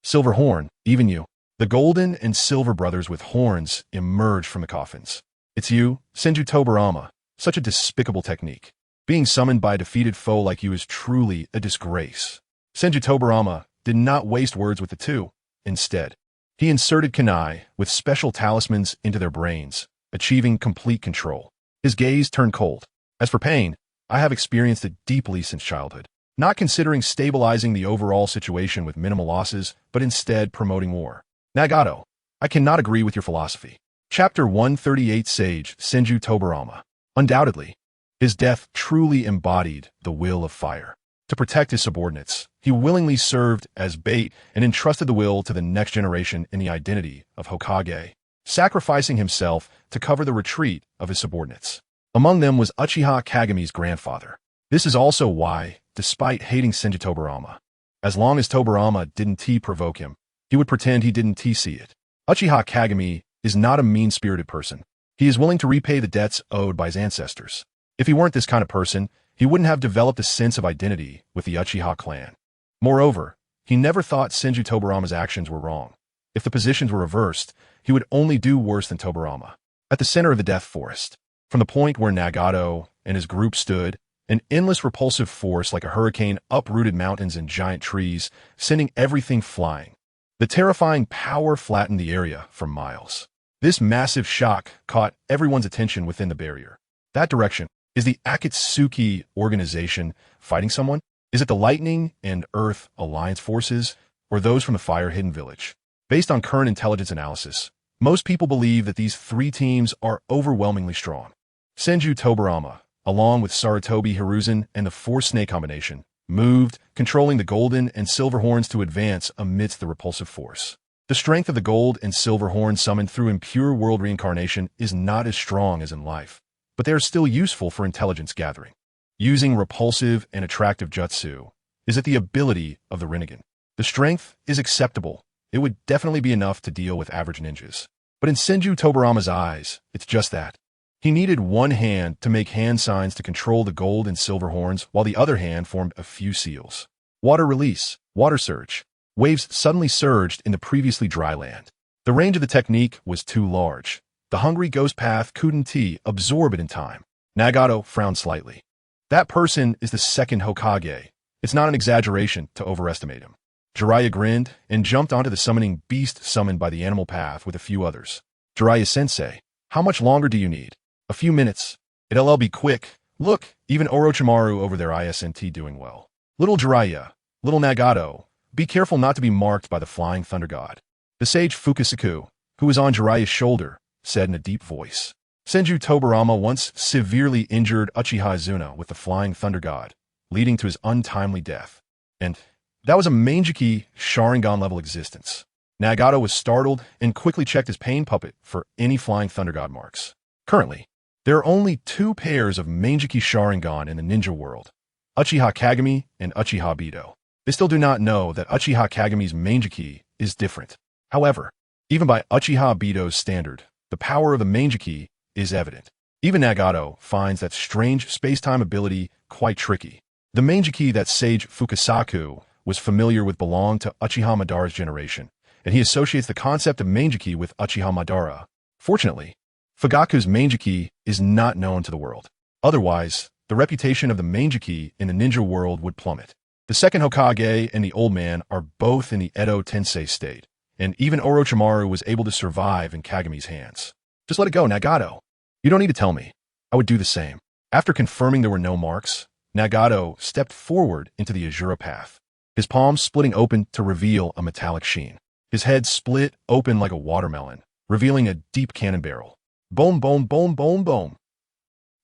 Silver Horn, even you. The golden and silver brothers with horns emerged from the coffins. It's you, Senju Tobarama. Such a despicable technique. Being summoned by a defeated foe like you is truly a disgrace. Senju Tobarama did not waste words with the two. Instead, he inserted kunai with special talismans into their brains, achieving complete control. His gaze turned cold. As for pain, I have experienced it deeply since childhood. Not considering stabilizing the overall situation with minimal losses, but instead promoting war. Nagato, I cannot agree with your philosophy. Chapter 138 Sage Senju Tobarama. Undoubtedly, his death truly embodied the will of fire. To protect his subordinates, he willingly served as bait and entrusted the will to the next generation in the identity of Hokage, sacrificing himself to cover the retreat of his subordinates. Among them was Uchiha Kageme's grandfather. This is also why, despite hating Senju Tobarama, as long as Tobarama didn't provoke him, he would pretend he didn't see it. Uchiha Kageme is not a mean-spirited person. He is willing to repay the debts owed by his ancestors. If he weren't this kind of person, he wouldn't have developed a sense of identity with the Uchiha clan. Moreover, he never thought Senju Tobarama's actions were wrong. If the positions were reversed, he would only do worse than Tobarama. At the center of the Death Forest, from the point where Nagato and his group stood, an endless repulsive force like a hurricane uprooted mountains and giant trees, sending everything flying. The terrifying power flattened the area for miles. This massive shock caught everyone's attention within the barrier. That direction. Is the Akatsuki organization fighting someone? Is it the Lightning and Earth Alliance forces, or those from the Fire Hidden Village? Based on current intelligence analysis, most people believe that these three teams are overwhelmingly strong. Senju Tobarama, along with Sarutobi Hiruzen and the Four-Snake combination, moved, controlling the golden and silver horns to advance amidst the repulsive force. The strength of the gold and silver horns summoned through impure world reincarnation is not as strong as in life, but they are still useful for intelligence gathering. Using repulsive and attractive jutsu is at the ability of the Rinnegan. The strength is acceptable. It would definitely be enough to deal with average ninjas. But in Senju Tobarama's eyes, it's just that. He needed one hand to make hand signs to control the gold and silver horns, while the other hand formed a few seals. Water release, water surge. Waves suddenly surged in the previously dry land. The range of the technique was too large. The hungry ghost path couldn't absorb it in time. Nagato frowned slightly. That person is the second Hokage. It's not an exaggeration to overestimate him. Jiraiya grinned and jumped onto the summoning beast summoned by the animal path with a few others. Jiraiya-sensei, how much longer do you need? A few minutes. It'll be quick. Look, even Orochimaru over there isn't doing well. Little Jiraiya, little Nagato, be careful not to be marked by the flying thunder god. The sage Fukasaku, who was on Jiraiya's shoulder, said in a deep voice. Senju Tobarama once severely injured Uchiha Izuna with the flying thunder god, leading to his untimely death. And that was a Manjiki Sharingan-level existence. Nagato was startled and quickly checked his pain puppet for any flying thunder god marks. Currently, there are only two pairs of Manjiki Sharingan in the ninja world, Uchiha Kageme and Uchiha Bido. They still do not know that Uchiha Kageme's Manjiki is different. However, even by Uchiha Bido's standard, the power of the Manjiki is evident. Even Nagato finds that strange space-time ability quite tricky. The Manjiki that Sage Fukasaku was familiar with belonged to Uchiha Madara's generation, and he associates the concept of Manjiki with Uchiha Madara. Fortunately, Fugaku's Manjiki is not known to the world. Otherwise, the reputation of the Manjiki in the ninja world would plummet. The second Hokage and the old man are both in the Edo Tensei state, and even Orochimaru was able to survive in Kageme's hands. Just let it go, Nagato. You don't need to tell me. I would do the same. After confirming there were no marks, Nagato stepped forward into the Azura path, his palms splitting open to reveal a metallic sheen. His head split open like a watermelon, revealing a deep cannon barrel. Boom, boom, boom, boom, boom.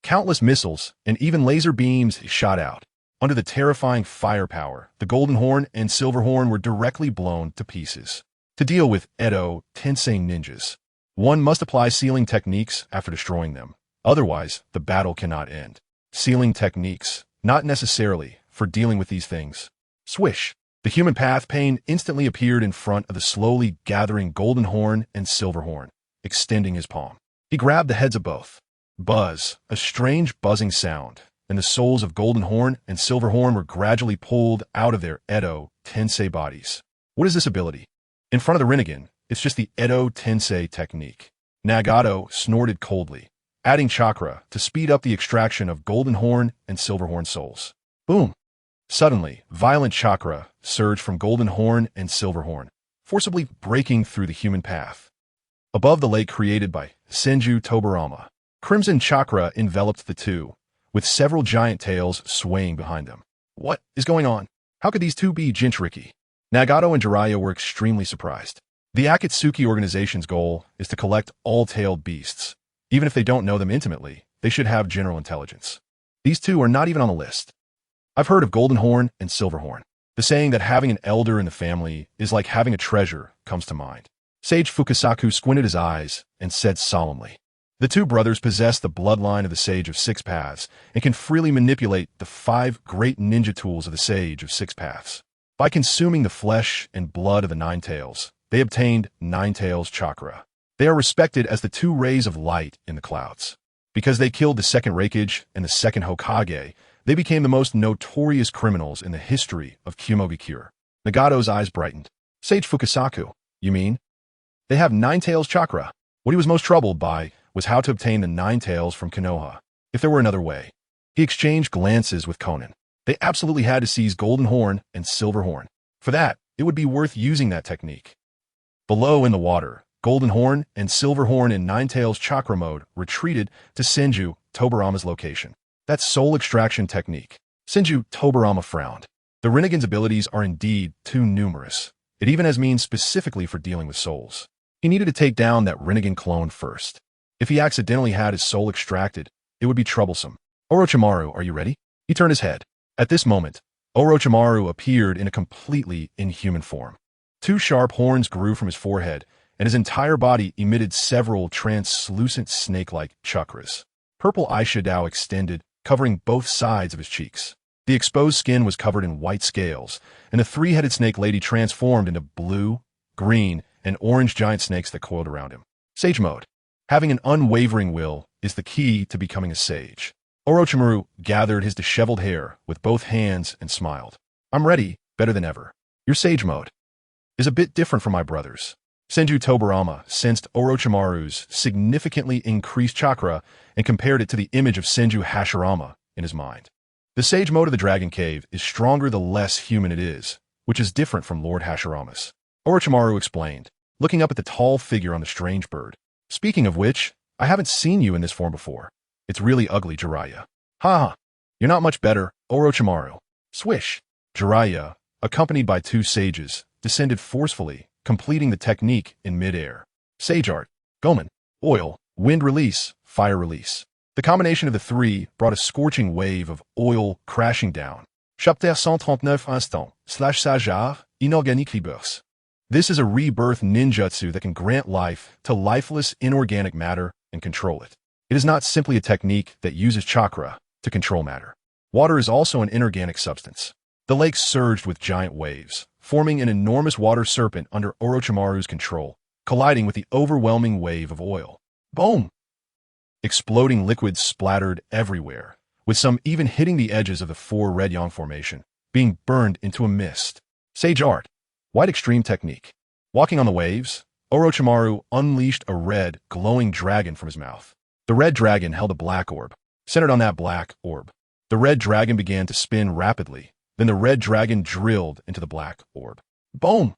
Countless missiles and even laser beams shot out. Under the terrifying firepower, the Golden Horn and Silver Horn were directly blown to pieces. To deal with Edo Tensei ninjas, one must apply sealing techniques after destroying them. Otherwise, the battle cannot end. Sealing techniques, not necessarily for dealing with these things. Swish! The human path pane instantly appeared in front of the slowly gathering Golden Horn and Silver Horn, extending his palm. He grabbed the heads of both. Buzz, a strange buzzing sound, and the souls of Golden Horn and Silver Horn were gradually pulled out of their Edo Tensei bodies. What is this ability? In front of the Rinnegan, it's just the Edo Tensei technique. Nagato snorted coldly, adding chakra to speed up the extraction of Golden Horn and Silver Horn souls. Boom! Suddenly, violent chakra surged from Golden Horn and Silver Horn, forcibly breaking through the human path. Above the lake created by Senju Tobarama, crimson chakra enveloped the two, with several giant tails swaying behind them. What is going on? How could these two be Jinchuriki? Nagato and Jiraiya were extremely surprised. The Akatsuki organization's goal is to collect all tailed beasts. Even if they don't know them intimately, they should have general intelligence. These two are not even on the list. I've heard of Golden Horn and Silver Horn. The saying that having an elder in the family is like having a treasure comes to mind. Sage Fukasaku squinted his eyes and said solemnly, the two brothers possess the bloodline of the Sage of Six Paths and can freely manipulate the 5 great ninja tools of the Sage of Six Paths. By consuming the flesh and blood of the Nine Tails, they obtained Nine Tails chakra. They are respected as the 2 rays of light in the clouds. Because they killed the second Raikage and the second Hokage, they became the most notorious criminals in the history of KyouMasters. Nagato's eyes brightened. Sage Fukasaku, you mean? They have Nine Tails chakra. What he was most troubled by was how to obtain the Nine Tails from Konoha, if there were another way. He exchanged glances with Conan. They absolutely had to seize Golden Horn and Silver Horn. For that, it would be worth using that technique. Below in the water, Golden Horn and Silver Horn in Nine Tails chakra mode retreated to Senju Tobarama's location. That's soul extraction technique. Senju Tobarama frowned. The Rinnegan's abilities are indeed too numerous. It even has means specifically for dealing with souls. He needed to take down that Rinnegan clone first. If he accidentally had his soul extracted, it would be troublesome. Orochimaru, are you ready? He turned his head. At this moment, Orochimaru appeared in a completely inhuman form. 2 sharp horns grew from his forehead, and his entire body emitted several translucent snake-like chakras. Purple eyeshadow extended, covering both sides of his cheeks. The exposed skin was covered in white scales, and the 3-headed snake lady transformed into blue, green, and orange giant snakes that coiled around him. Sage mode. Having an unwavering will is the key to becoming a sage. Orochimaru gathered his disheveled hair with both hands and smiled. I'm ready, better than ever. Your sage mode is a bit different from my brother's. Senju Tobarama sensed Orochimaru's significantly increased chakra and compared it to the image of Senju Hashirama in his mind. The sage mode of the Dragon Cave is stronger the less human it is, which is different from Lord Hashirama's. Orochimaru explained, looking up at the tall figure on the strange bird. Speaking of which, I haven't seen you in this form before. It's really ugly, Jiraiya. Ha! You're not much better, Orochimaru. Swish! Jiraiya, accompanied by 2 sages, descended forcefully, completing the technique in mid-air. Sage art, Gomen, oil, wind release, fire release. The combination of the 3 brought a scorching wave of oil crashing down. Chapter 139 instant, /Sajar, inorganique rebirth. This is a rebirth ninjutsu that can grant life to lifeless inorganic matter and control it. It is not simply a technique that uses chakra to control matter. Water is also an inorganic substance. The lake surged with giant waves, forming an enormous water serpent under Orochimaru's control, colliding with the overwhelming wave of oil. Boom! Exploding liquids splattered everywhere, with some even hitting the edges of the 4 Red Yang formation, being burned into a mist. Sage art. White extreme technique. Walking on the waves, Orochimaru unleashed a red, glowing dragon from his mouth. The red dragon held a black orb. Centered on that black orb, the red dragon began to spin rapidly. Then the red dragon drilled into the black orb. Boom!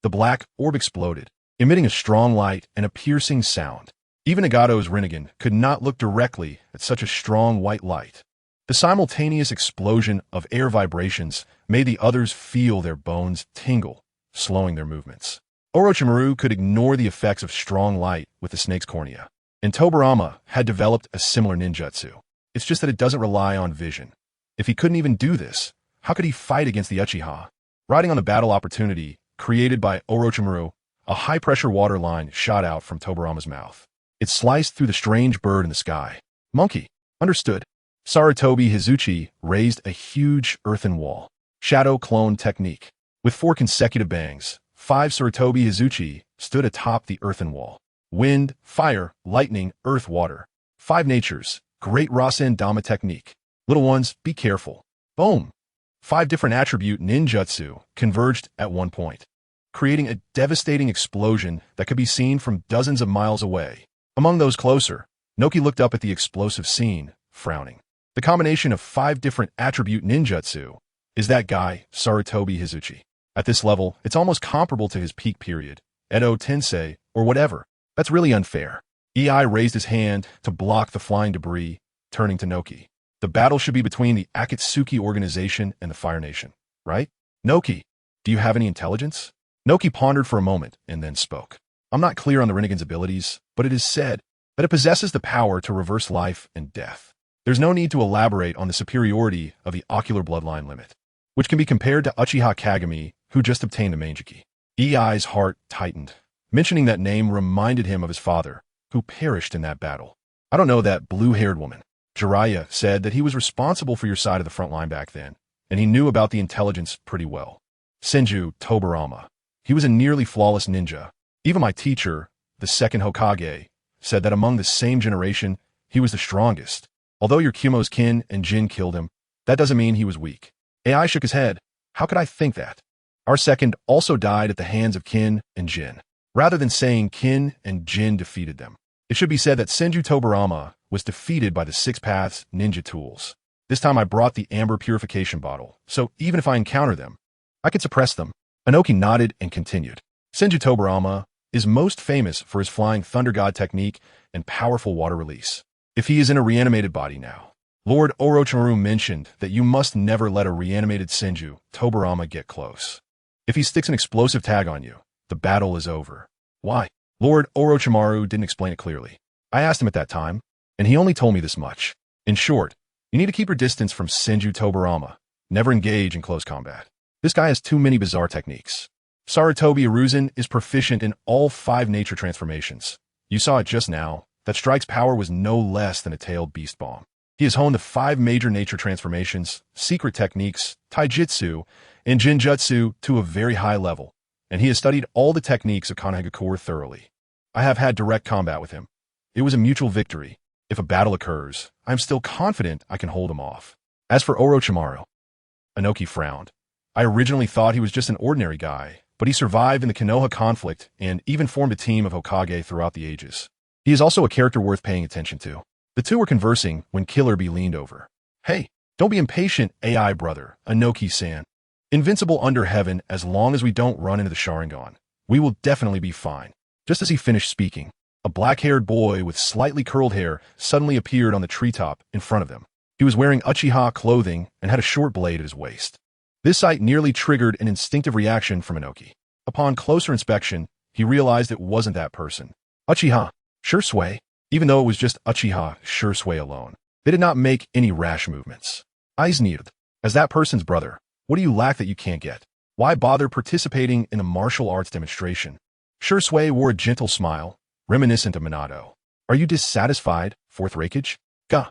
The black orb exploded, emitting a strong light and a piercing sound. Even Nagato's Rinnegan could not look directly at such a strong white light. The simultaneous explosion of air vibrations made the others feel their bones tingle, slowing their movements. Orochimaru could ignore the effects of strong light with the snake's cornea, and Tobirama had developed a similar ninjutsu. It's just that it doesn't rely on vision. If he couldn't even do this, how could he fight against the Uchiha? Riding on the battle opportunity created by Orochimaru, a high-pressure water line shot out from Tobirama's mouth. It sliced through the strange bird in the sky. Monkey. Understood. Sarutobi Hizuchi raised a huge earthen wall. Shadow clone technique. With 4 consecutive bangs, 5 Sarutobi Hizuchi stood atop the earthen wall. Wind, fire, lightning, earth, water. 5 natures. Great Rasenganwith technique. Little ones, be careful. Boom. 5 different attribute ninjutsu converged at one point, creating a devastating explosion that could be seen from dozens of miles away. Among those closer, Noki looked up at the explosive scene, frowning. The combination of 5 different attribute ninjutsu is that guy, Sarutobi Hizuchi. At this level, it's almost comparable to his peak period, Edo Tensei, or whatever. That's really unfair. Me.I raised his hand to block the flying debris, turning to Noki. The battle should be between the Akatsuki organization and the Fire Nation, right? Noki, do you have any intelligence? Noki pondered for a moment and then spoke. I'm not clear on the Rinnegan's abilities, but it is said that it possesses the power to reverse life and death. There's no need to elaborate on the superiority of the ocular bloodline limit, which can be compared to Uchiha Kagami, who just obtained a Meijiki. Me.I's heart tightened. Mentioning that name reminded him of his father, who perished in that battle. I don't know that blue-haired woman. Jiraiya said that he was responsible for your side of the front line back then, and he knew about the intelligence pretty well. Senju Tobirama. He was a nearly flawless ninja. Even my teacher, the second Hokage, said that among the same generation, he was the strongest. Although your Kyumo's Kin and Jin killed him, that doesn't mean he was weak. AI shook his head. How could I think that? Our second also died at the hands of Kin and Jin. Rather than saying Kin and Jin defeated them, it should be said that Senju Tobirama was defeated by the 6 Paths ninja tools. This time I brought the amber purification bottle, so even if I encounter them, I could suppress them. Inoki nodded and continued. Senju Tobirama is most famous for his flying thunder god technique and powerful water release. If he is in a reanimated body now, Lord Orochimaru mentioned that you must never let a reanimated Senju Tobirama get close. If he sticks an explosive tag on you, the battle is over. Why? Lord Orochimaru didn't explain it clearly. I asked him at that time, and he only told me this much. In short, you need to keep your distance from Senju Tobirama. Never engage in close combat. This guy has too many bizarre techniques. Sarutobi Hiruzen is proficient in all 5 nature transformations. You saw it just now. That strike's power was no less than a tailed beast bomb. He has honed the 5 major nature transformations, secret techniques, taijutsu, and jinjutsu to a very high level, and he has studied all the techniques of Konohagakure thoroughly. I have had direct combat with him. It was a mutual victory. If a battle occurs, I am still confident I can hold him off. As for Orochimaru, Inoki frowned. I originally thought he was just an ordinary guy, but he survived in the Konoha conflict and even formed a team of Hokage throughout the ages. He is also a character worth paying attention to. The two were conversing when Killer Bee leaned over. Hey, don't be impatient, AI brother, Inoki-san. Invincible under heaven as long as we don't run into the Sharingan. We will definitely be fine. Just as he finished speaking, a black-haired boy with slightly curled hair suddenly appeared on the treetop in front of them. He was wearing Uchiha clothing and had a short blade at his waist. This sight nearly triggered an instinctive reaction from Inoki. Upon closer inspection, he realized it wasn't that person. Uchiha Shursui. Even though it was just Uchiha Shursui alone, they did not make any rash movements. Eisnerd, as that person's brother, what do you lack that you can't get? Why bother participating in a martial arts demonstration? Shursui wore a gentle smile, reminiscent of Minato. Are you dissatisfied, fourth Raikage? Gah.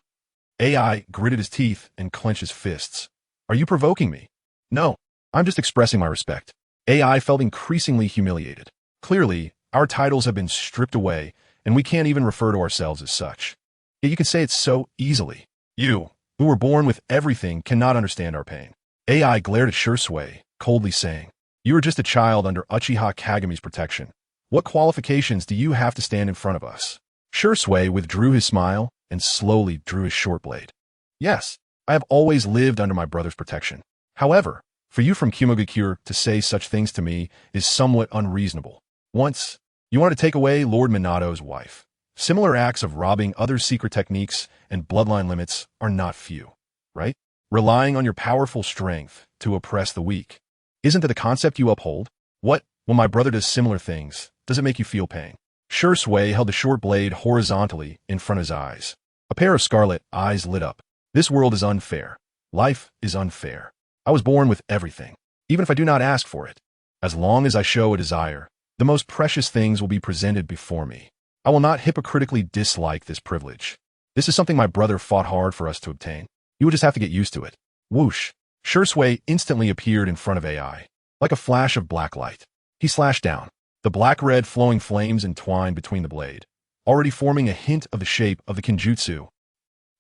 AI gritted his teeth and clenched his fists. Are you provoking me? No, I'm just expressing my respect. AI felt increasingly humiliated. Clearly, our titles have been stripped away, and we can't even refer to ourselves as such. Yet you can say it so easily. You, who were born with everything, cannot understand our pain. AI glared at Shursui, coldly saying, you are just a child under Uchiha Kagami's protection. What qualifications do you have to stand in front of us? Shui withdrew his smile and slowly drew his short blade. Yes, I have always lived under my brother's protection. However, for you from KyouMasters to say such things to me is somewhat unreasonable. Once, you wanted to take away Lord Minato's wife. Similar acts of robbing other secret techniques and bloodline limits are not few, right? Relying on your powerful strength to oppress the weak. Isn't that the concept you uphold? What, when my brother does similar things, does it make you feel pain? Shui held the short blade horizontally in front of his eyes. A pair of scarlet eyes lit up. This world is unfair. Life is unfair. I was born with everything, even if I do not ask for it. As long as I show a desire, the most precious things will be presented before me. I will not hypocritically dislike this privilege. This is something my brother fought hard for us to obtain. You will just have to get used to it. Whoosh. Shui instantly appeared in front of AI. Like a flash of black light, he slashed down. The black-red flowing flames entwined between the blade, already forming a hint of the shape of the Kenjutsu.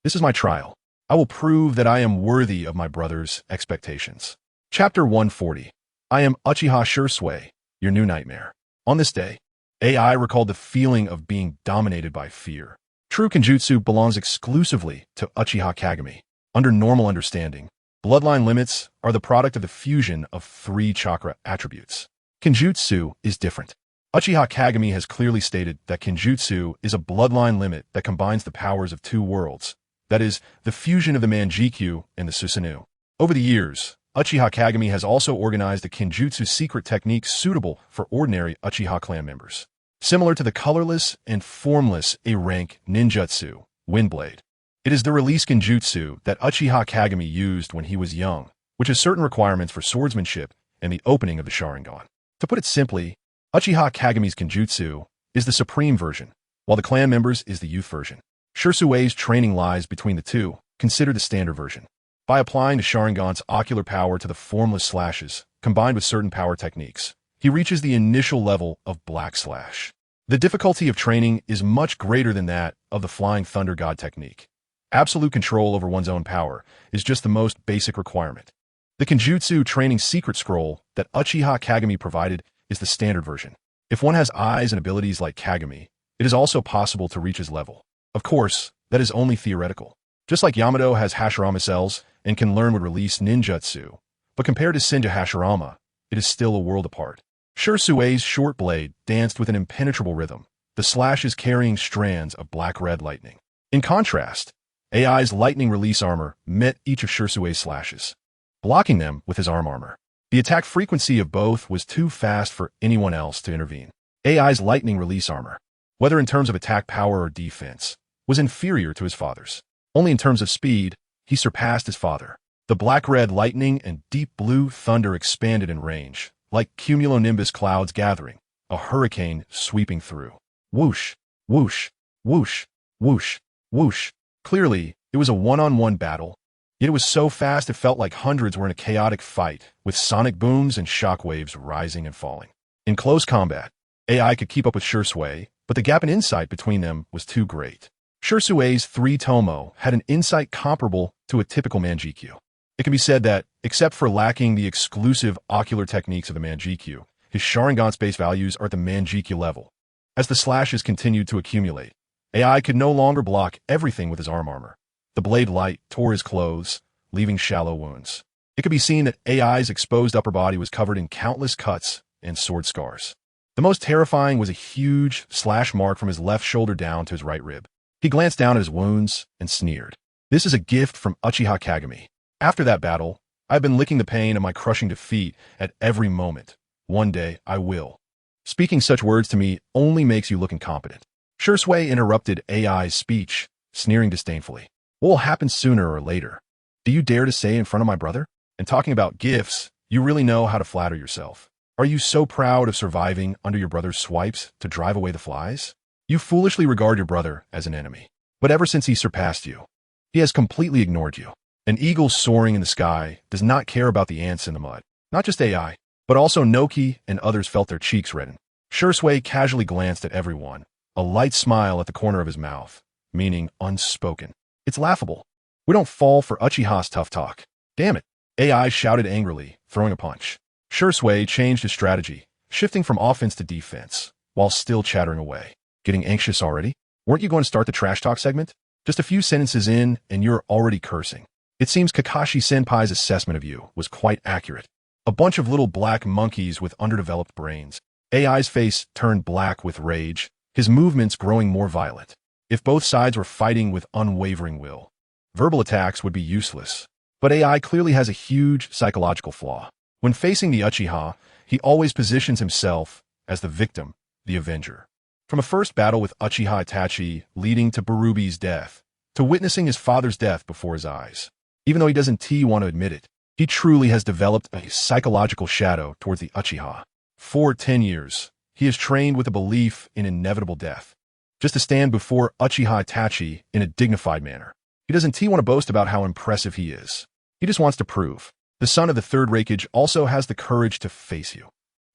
This is my trial. I will prove that I am worthy of my brother's expectations. Chapter 140. I am Uchiha Shui, your new nightmare. On this day, AI recalled the feeling of being dominated by fear. True Kenjutsu belongs exclusively to Uchiha Kagami. Under normal understanding, bloodline limits are the product of the fusion of 3 chakra attributes. Kenjutsu is different. Uchiha Kagami has clearly stated that Kenjutsu is a bloodline limit that combines the powers of 2 worlds, that is, the fusion of the Manjikyu and the Susanoo. Over the years, Uchiha Kagami has also organized a Kenjutsu secret technique suitable for ordinary Uchiha clan members. Similar to the colorless and formless A-rank ninjutsu, Windblade. It is the release Kenjutsu that Uchiha Kagami used when he was young, which has certain requirements for swordsmanship and the opening of the Sharingan. To put it simply, Uchiha Kagami's Kenjutsu is the supreme version, while the clan members is the youth version. Shui's training lies between the two, considered the standard version. By applying the Sharingan's ocular power to the formless slashes, combined with certain power techniques, he reaches the initial level of Black Slash. The difficulty of training is much greater than that of the Flying Thunder God technique. Absolute control over one's own power is just the most basic requirement. The Kenjutsu training secret scroll that Uchiha Kagami provided is the standard version. If one has eyes and abilities like Kagami, it is also possible to reach his level. Of course, that is only theoretical. Just like Yamato has Hashirama cells and can learn with release ninjutsu, but compared to Senju Hashirama, it is still a world apart. Shui's short blade danced with an impenetrable rhythm, the slashes carrying strands of black-red lightning. In contrast, AI's lightning release armor met each of Shui's slashes, blocking them with his arm armor. The attack frequency of both was too fast for anyone else to intervene. AI's lightning release armor, whether in terms of attack power or defense, was inferior to his father's. Only in terms of speed, he surpassed his father. The black-red lightning and deep blue thunder expanded in range, like cumulonimbus clouds gathering, a hurricane sweeping through. Whoosh, whoosh, whoosh, whoosh, whoosh. Clearly, it was a one-on-one battle, yet it was so fast it felt like hundreds were in a chaotic fight, with sonic booms and shockwaves rising and falling. In close combat, AI could keep up with Shui, but the gap in insight between them was too great. Shui's 3 Tomo had an insight comparable to a typical Manjikyu. It can be said that, except for lacking the exclusive ocular techniques of the Manjikyu, his Sharingan's base values are at the Manjikyu level. As the slashes continued to accumulate, AI could no longer block everything with his arm armor. The blade light tore his clothes, leaving shallow wounds. It could be seen that AI's exposed upper body was covered in countless cuts and sword scars. The most terrifying was a huge slash mark from his left shoulder down to his right rib. He glanced down at his wounds and sneered. This is a gift from Uchiha Kagami. After that battle, I've been licking the pain of my crushing defeat at every moment. One day, I will. Speaking such words to me only makes you look incompetent. Shui interrupted AI's speech, sneering disdainfully. What will happen sooner or later? Do you dare to say in front of my brother? And talking about gifts, you really know how to flatter yourself. Are you so proud of surviving under your brother's swipes to drive away the flies? You foolishly regard your brother as an enemy. But ever since he surpassed you, he has completely ignored you. An eagle soaring in the sky does not care about the ants in the mud. Not just AI, but also Noki and others felt their cheeks redden. Shui casually glanced at everyone, a light smile at the corner of his mouth, meaning unspoken. It's laughable. We don't fall for Uchiha's tough talk. Damn it. AI shouted angrily, throwing a punch. Shui changed his strategy, shifting from offense to defense, while still chattering away. Getting anxious already? Weren't you going to start the trash talk segment? Just a few sentences in, and you're already cursing. It seems Kakashi-senpai's assessment of you was quite accurate. A bunch of little black monkeys with underdeveloped brains. AI's face turned black with rage, his movements growing more violent. If both sides were fighting with unwavering will, verbal attacks would be useless. But AI clearly has a huge psychological flaw. When facing the Uchiha, he always positions himself as the victim, the avenger. From a first battle with Uchiha Itachi leading to Barubi's death, to witnessing his father's death before his eyes. Even though he doesn't want to admit it, he truly has developed a psychological shadow towards the Uchiha. For 10 years, he has trained with a belief in inevitable death, just to stand before Uchiha Itachi in a dignified manner. He doesn't want to boast about how impressive he is. He just wants to prove the son of the third Raikage also has the courage to face you.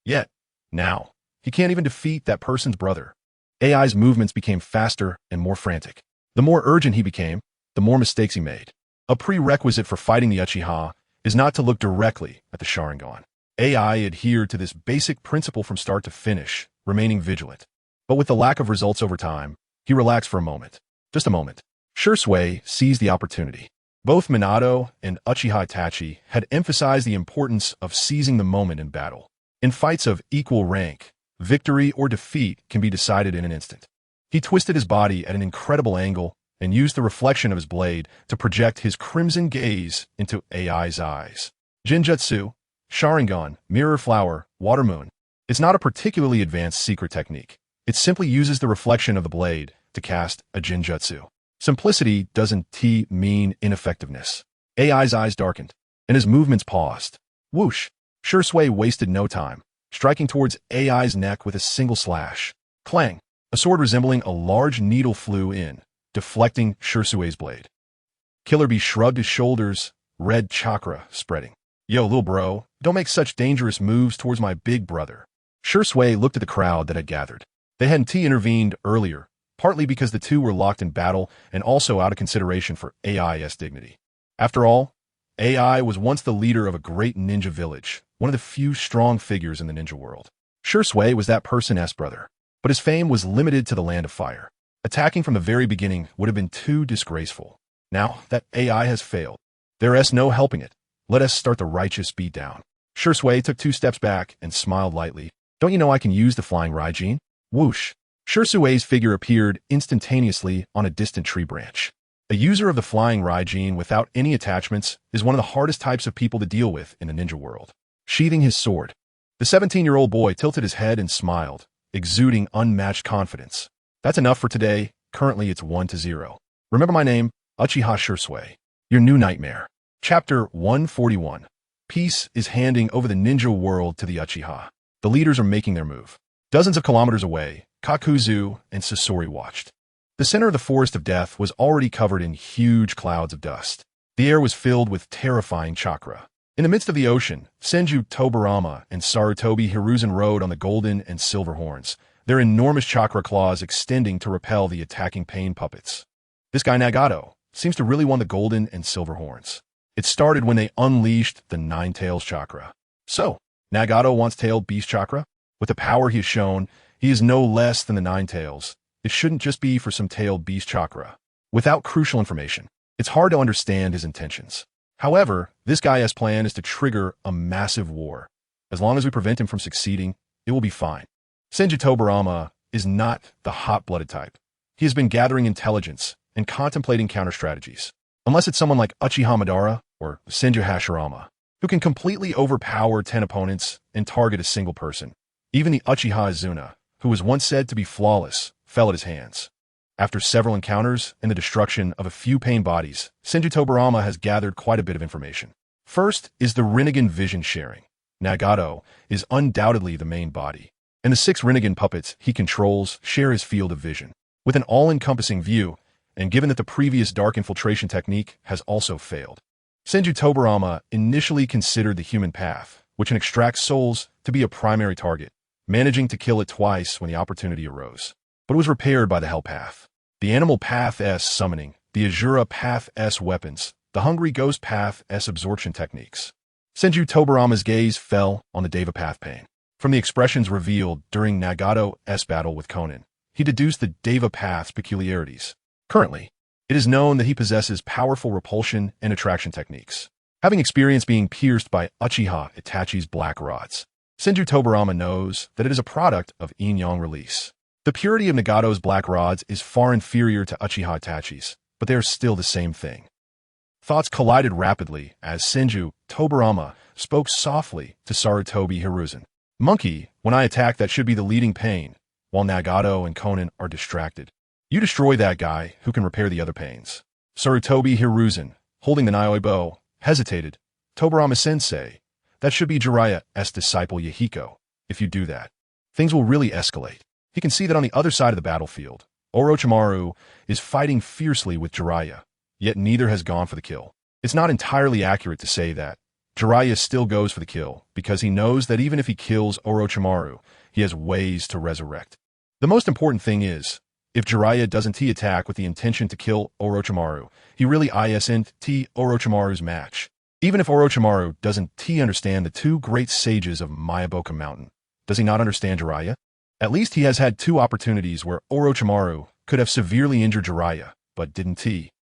Yet, now, he can't even defeat that person's brother. AI's movements became faster and more frantic. The more urgent he became, the more mistakes he made. A prerequisite for fighting the Uchiha is not to look directly at the Sharingan. AI adhered to this basic principle from start to finish, remaining vigilant. But with the lack of results over time, he relaxed for a moment. Just a moment. Shursui seized the opportunity. Both Minato and Uchiha Itachi had emphasized the importance of seizing the moment in battle. In fights of equal rank, victory or defeat can be decided in an instant. He twisted his body at an incredible angle and used the reflection of his blade to project his crimson gaze into AI's eyes. Jinjutsu, Sharingan, Mirror Flower, Water Moon. It's not a particularly advanced secret technique. It simply uses the reflection of the blade to cast a Jinjutsu. Simplicity doesn't mean ineffectiveness. AI's eyes darkened, and his movements paused. Whoosh! Shursui wasted no time, striking towards AI's neck with a single slash. Clang! A sword resembling a large needle flew in, deflecting Shursui's blade. Killer Bee shrugged his shoulders, red chakra spreading. Yo, little bro, don't make such dangerous moves towards my big brother. Shursui looked at the crowd that had gathered. They hadn't intervened earlier, partly because the two were locked in battle and also out of consideration for AI's dignity. After all, AI was once the leader of a great ninja village, one of the few strong figures in the ninja world. Shursui was that person's brother, but his fame was limited to the Land of Fire. Attacking from the very beginning would have been too disgraceful. Now that AI has failed, there's no helping it. Let us start the righteous beatdown. Shursui took 2 steps back and smiled lightly. Don't you know I can use the flying Raijin? Whoosh! Shursui's figure appeared instantaneously on a distant tree branch. A user of the flying Raijin without any attachments is one of the hardest types of people to deal with in the ninja world. Sheathing his sword, the 17-year-old boy tilted his head and smiled, exuding unmatched confidence. That's enough for today. Currently it's 1-0. Remember my name, Uchiha Shursui. Your new nightmare. Chapter 141. Peace is handing over the ninja world to the Uchiha. The leaders are making their move. Dozens of kilometers away, Kakuzu and Sasori watched. The center of the Forest of Death was already covered in huge clouds of dust. The air was filled with terrifying chakra. In the midst of the ocean, Senju Tobarama and Sarutobi Hiruzen rode on the golden and silver horns, their enormous chakra claws extending to repel the attacking pain puppets. This guy Nagato seems to really want the golden and silver horns. It started when they unleashed the Nine Tails chakra. So, Nagato wants tailed beast chakra? With the power he has shown, he is no less than the Nine Tails. It shouldn't just be for some tailed beast chakra. Without crucial information, it's hard to understand his intentions. However, this guy's plan is to trigger a massive war. As long as we prevent him from succeeding, it will be fine. Senju Tobarama is not the hot-blooded type. He has been gathering intelligence and contemplating counter-strategies. Unless it's someone like Uchiha Madara or Senju Hashirama, who can completely overpower 10 opponents and target a single person. Even the Uchiha Izuna, who was once said to be flawless, fell at his hands. After several encounters and the destruction of a few pain bodies, Senju Tobarama has gathered quite a bit of information. First is the Rinnegan vision sharing. Nagato is undoubtedly the main body, and the 6 Rinnegan puppets he controls share his field of vision. With an all-encompassing view, and given that the previous dark infiltration technique has also failed, Senju Tobarama initially considered the human path, which can extract souls, to be a primary target, managing to kill it twice when the opportunity arose. But it was repaired by the Hell Path. The Animal Path S summoning, the Azura Path S weapons, the Hungry Ghost Path S absorption techniques. Senju Tobarama's gaze fell on the Deva Path pain. From the expressions revealed during Nagato's battle with Konan, he deduced the Deva path's peculiarities. Currently, it is known that he possesses powerful repulsion and attraction techniques. Having experience being pierced by Uchiha Itachi's black rods, Senju Tobarama knows that it is a product of yin-yang release. The purity of Nagato's black rods is far inferior to Uchiha Itachi's, but they are still the same thing. Thoughts collided rapidly as Senju Tobarama spoke softly to Sarutobi Hiruzen. Monkey, when I attack, that should be the leading pain, while Nagato and Konan are distracted. You destroy that guy who can repair the other pains. Sarutobi Hiruzen, holding the Nioi bow, hesitated. Tobarama-sensei, that should be Jiraiya's disciple Yahiko. If you do that, things will really escalate. He can see that on the other side of the battlefield, Orochimaru is fighting fiercely with Jiraiya, yet neither has gone for the kill. It's not entirely accurate to say that. Jiraiya still goes for the kill, because he knows that even if he kills Orochimaru, he has ways to resurrect. The most important thing is, if Jiraiya doesn't T-attack with the intention to kill Orochimaru, he really isn't Orochimaru's match. Even if Orochimaru doesn't understand the two great sages of Mayaboka Mountain, does he not understand Jiraiya? At least he has had two opportunities where Orochimaru could have severely injured Jiraiya, but didn't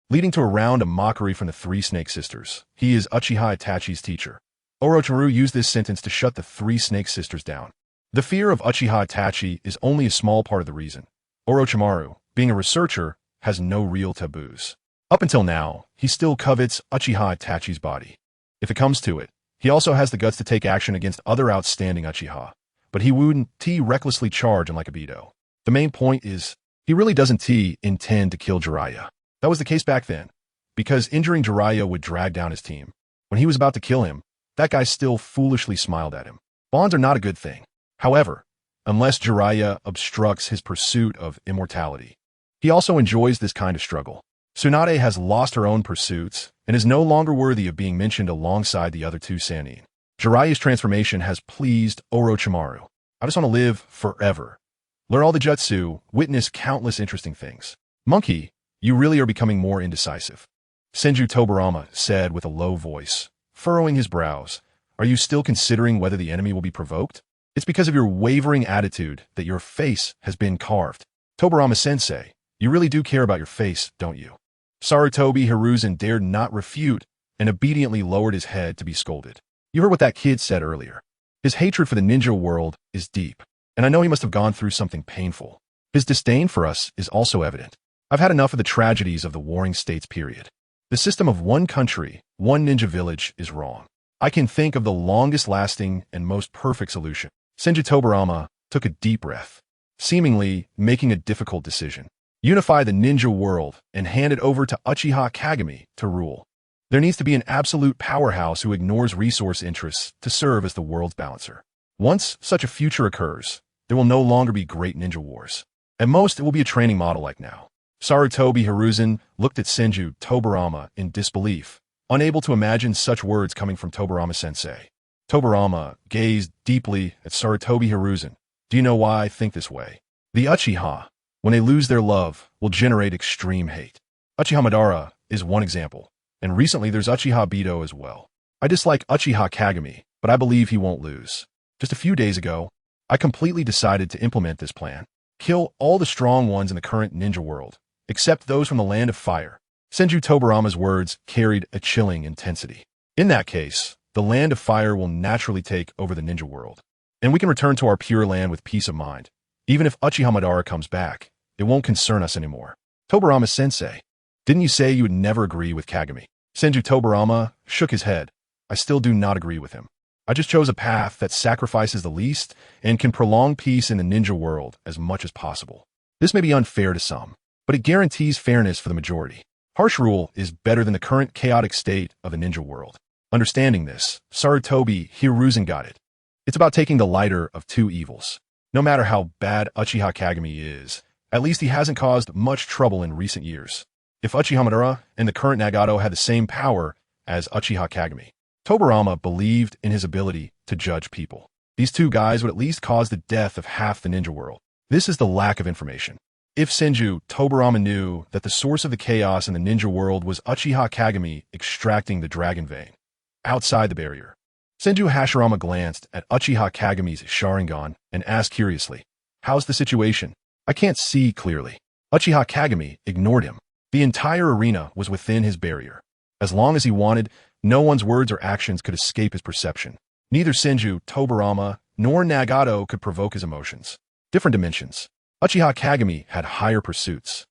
leading to a round of mockery from the three Snake Sisters. He is Uchiha Itachi's teacher. Orochimaru used this sentence to shut the three Snake Sisters down. The fear of Uchiha Itachi is only a small part of the reason. Orochimaru, being a researcher, has no real taboos. Up until now, he still covets Uchiha Itachi's body. If it comes to it, he also has the guts to take action against other outstanding Uchiha, but he wouldn't recklessly charge him like a Beto. The main point is, he really doesn't intend to kill Jiraiya. That was the case back then, because injuring Jiraiya would drag down his team. When he was about to kill him, that guy still foolishly smiled at him. Bonds are not a good thing. However, unless Jiraiya obstructs his pursuit of immortality, he also enjoys this kind of struggle. Tsunade has lost her own pursuits and is no longer worthy of being mentioned alongside the other two Sannin. Jiraiya's transformation has pleased Orochimaru. I just want to live forever. Learn all the jutsu, witness countless interesting things. Monkey, you really are becoming more indecisive. Senju Tobarama said with a low voice, furrowing his brows. Are you still considering whether the enemy will be provoked? It's because of your wavering attitude that your face has been carved. Tobarama-sensei, you really do care about your face, don't you? Sarutobi Hiruzen dared not refute and obediently lowered his head to be scolded. You heard what that kid said earlier. His hatred for the ninja world is deep, and I know he must have gone through something painful. His disdain for us is also evident. I've had enough of the tragedies of the Warring States period. The system of one country, one ninja village is wrong. I can think of the longest-lasting and most perfect solution. Senju Tobarama took a deep breath, seemingly making a difficult decision. Unify the ninja world and hand it over to Uchiha Kagami to rule. There needs to be an absolute powerhouse who ignores resource interests to serve as the world's balancer. Once such a future occurs, there will no longer be great ninja wars. At most, it will be a training model like now. Sarutobi Hiruzen looked at Senju Tobarama in disbelief, unable to imagine such words coming from Tobarama-sensei. Tobarama gazed deeply at Sarutobi Hiruzen. Do you know why I think this way? The Uchiha, when they lose their love, will generate extreme hate. Uchiha Madara is one example, and recently there's Uchiha Beto as well. I dislike Uchiha Kagami, but I believe he won't lose. Just a few days ago, I completely decided to implement this plan. Kill all the strong ones in the current ninja world, except those from the land of fire. Senju Tobarama's words carried a chilling intensity. In that case, the land of fire will naturally take over the ninja world, and we can return to our pure land with peace of mind. Even if Uchiha Madara comes back, it won't concern us anymore. Tobarama-sensei, didn't you say you would never agree with Kagami? Senju Tobarama shook his head. I still do not agree with him. I just chose a path that sacrifices the least and can prolong peace in the ninja world as much as possible. This may be unfair to some, but it guarantees fairness for the majority. Harsh rule is better than the current chaotic state of the ninja world. Understanding this, Sarutobi Hiruzen got it. It's about taking the lighter of two evils. No matter how bad Uchiha Kagami is, at least he hasn't caused much trouble in recent years. If Uchiha Madara and the current Nagato had the same power as Uchiha Kagami, Tobarama believed in his ability to judge people. These two guys would at least cause the death of half the ninja world. This is the lack of information. If Senju Tobarama knew that the source of the chaos in the ninja world was Uchiha Kagami extracting the dragon vein outside the barrier, Senju Hashirama glanced at Uchiha Kagami's Sharingan and asked curiously, "How's the situation? I can't see clearly." Uchiha Kagami ignored him. The entire arena was within his barrier. As long as he wanted, no one's words or actions could escape his perception. Neither Senju Tobarama nor Nagato could provoke his emotions. Different dimensions. Uchiha Kagami had higher pursuits.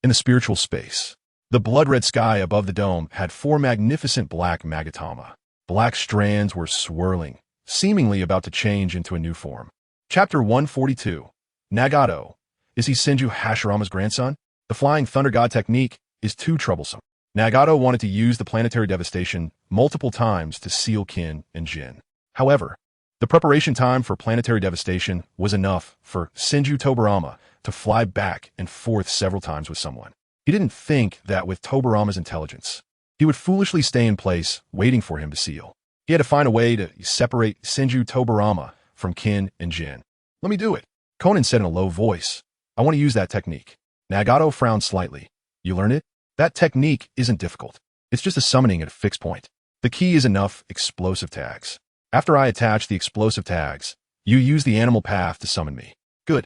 In the spiritual space, the blood-red sky above the dome had four magnificent black magatama. Black strands were swirling, seemingly about to change into a new form. Chapter 142. Nagato. Is he Senju Hashirama's grandson? The flying thunder god technique is too troublesome. Nagato wanted to use the planetary devastation multiple times to seal Kin and Jin. However, the preparation time for planetary devastation was enough for Senju Tobarama to fly back and forth several times with someone. He didn't think that with Tobarama's intelligence, he would foolishly stay in place, waiting for him to seal. He had to find a way to separate Senju Tobarama from Kin and Jin. "Let me do it," Conan said in a low voice. "I want to use that technique." Nagato frowned slightly. "You learn it? That technique isn't difficult. It's just a summoning at a fixed point. The key is enough explosive tags. After I attach the explosive tags, you use the animal path to summon me." "Good."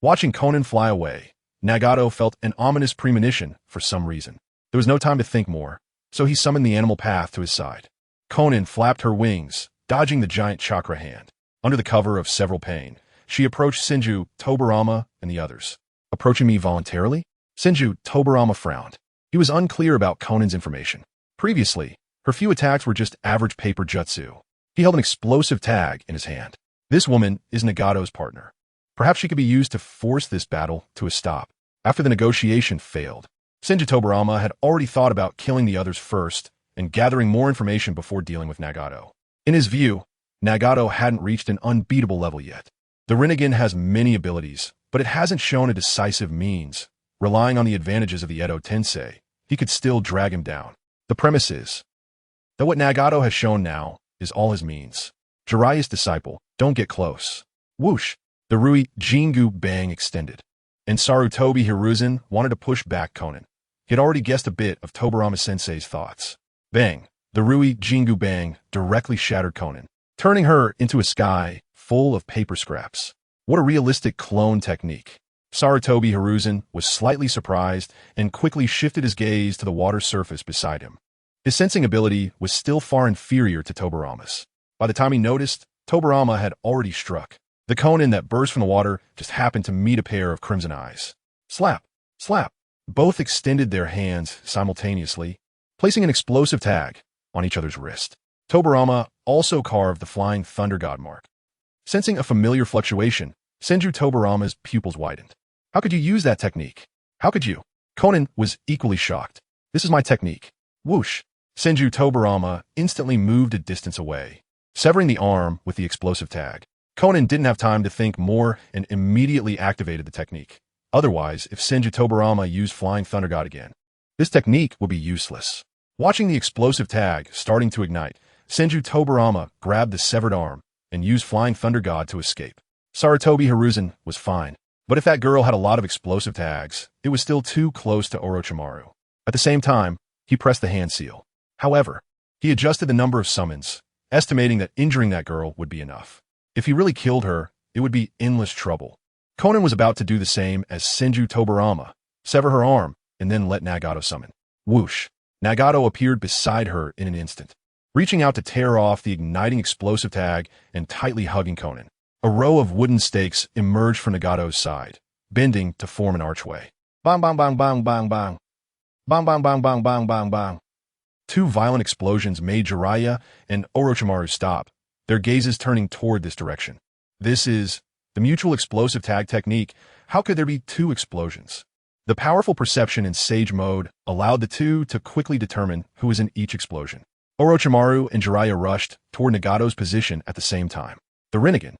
Watching Conan fly away, Nagato felt an ominous premonition for some reason. There was no time to think more, so he summoned the animal path to his side. Conan flapped her wings, dodging the giant chakra hand. Under the cover of several pain, she approached Senju Tobarama and the others. "Approaching me voluntarily?" Senju Tobarama frowned. He was unclear about Conan's information. Previously, her few attacks were just average paper jutsu. He held an explosive tag in his hand. This woman is Nagato's partner. Perhaps she could be used to force this battle to a stop. After the negotiation failed, Senju Tobarama had already thought about killing the others first and gathering more information before dealing with Nagato. In his view, Nagato hadn't reached an unbeatable level yet. The Rinnegan has many abilities, but it hasn't shown a decisive means. Relying on the advantages of the Edo Tensei, he could still drag him down. The premise is that what Nagato has shown now is all his means. Jiraiya's disciple, don't get close. Whoosh! The Rui Jingu bang extended. And Sarutobi Hiruzen wanted to push back Conan. He had already guessed a bit of Tobarama-sensei's thoughts. Bang! The Rui Jingu bang directly shattered Conan, turning her into a sky full of paper scraps. What a realistic clone technique. Sarutobi Hiruzen was slightly surprised and quickly shifted his gaze to the water surface beside him. His sensing ability was still far inferior to Tobarama's. By the time he noticed, Tobarama had already struck. The Conan that burst from the water just happened to meet a pair of crimson eyes. Slap! Slap! Both extended their hands simultaneously, placing an explosive tag on each other's wrist. Tobarama also carved the flying thunder god mark. Sensing a familiar fluctuation, Senju Tobarama's pupils widened. "How could you use that technique? How could you?" Conan was equally shocked. "This is my technique." Whoosh! Senju Tobarama instantly moved a distance away, severing the arm with the explosive tag. Conan didn't have time to think more and immediately activated the technique. Otherwise, if Senju Tobarama used Flying Thunder God again, this technique would be useless. Watching the explosive tag starting to ignite, Senju Tobarama grabbed the severed arm and used Flying Thunder God to escape. Sarutobi Hiruzen was fine, but if that girl had a lot of explosive tags, it was still too close to Orochimaru. At the same time, he pressed the hand seal. However, he adjusted the number of summons, estimating that injuring that girl would be enough. If he really killed her, it would be endless trouble. Conan was about to do the same as Senju Tobarama, sever her arm, and then let Nagato summon. Whoosh! Nagato appeared beside her in an instant, reaching out to tear off the igniting explosive tag and tightly hugging Conan. A row of wooden stakes emerged from Nagato's side, bending to form an archway. Bang bang bang bang bang bang. Bang bang bang bang bang bang bang. Two violent explosions made Jiraiya and Orochimaru stop, their gazes turning toward this direction. This is the mutual explosive tag technique. How could there be two explosions? The powerful perception in Sage mode allowed the two to quickly determine who was in each explosion. Orochimaru and Jiraiya rushed toward Nagato's position at the same time. The Rinnegan,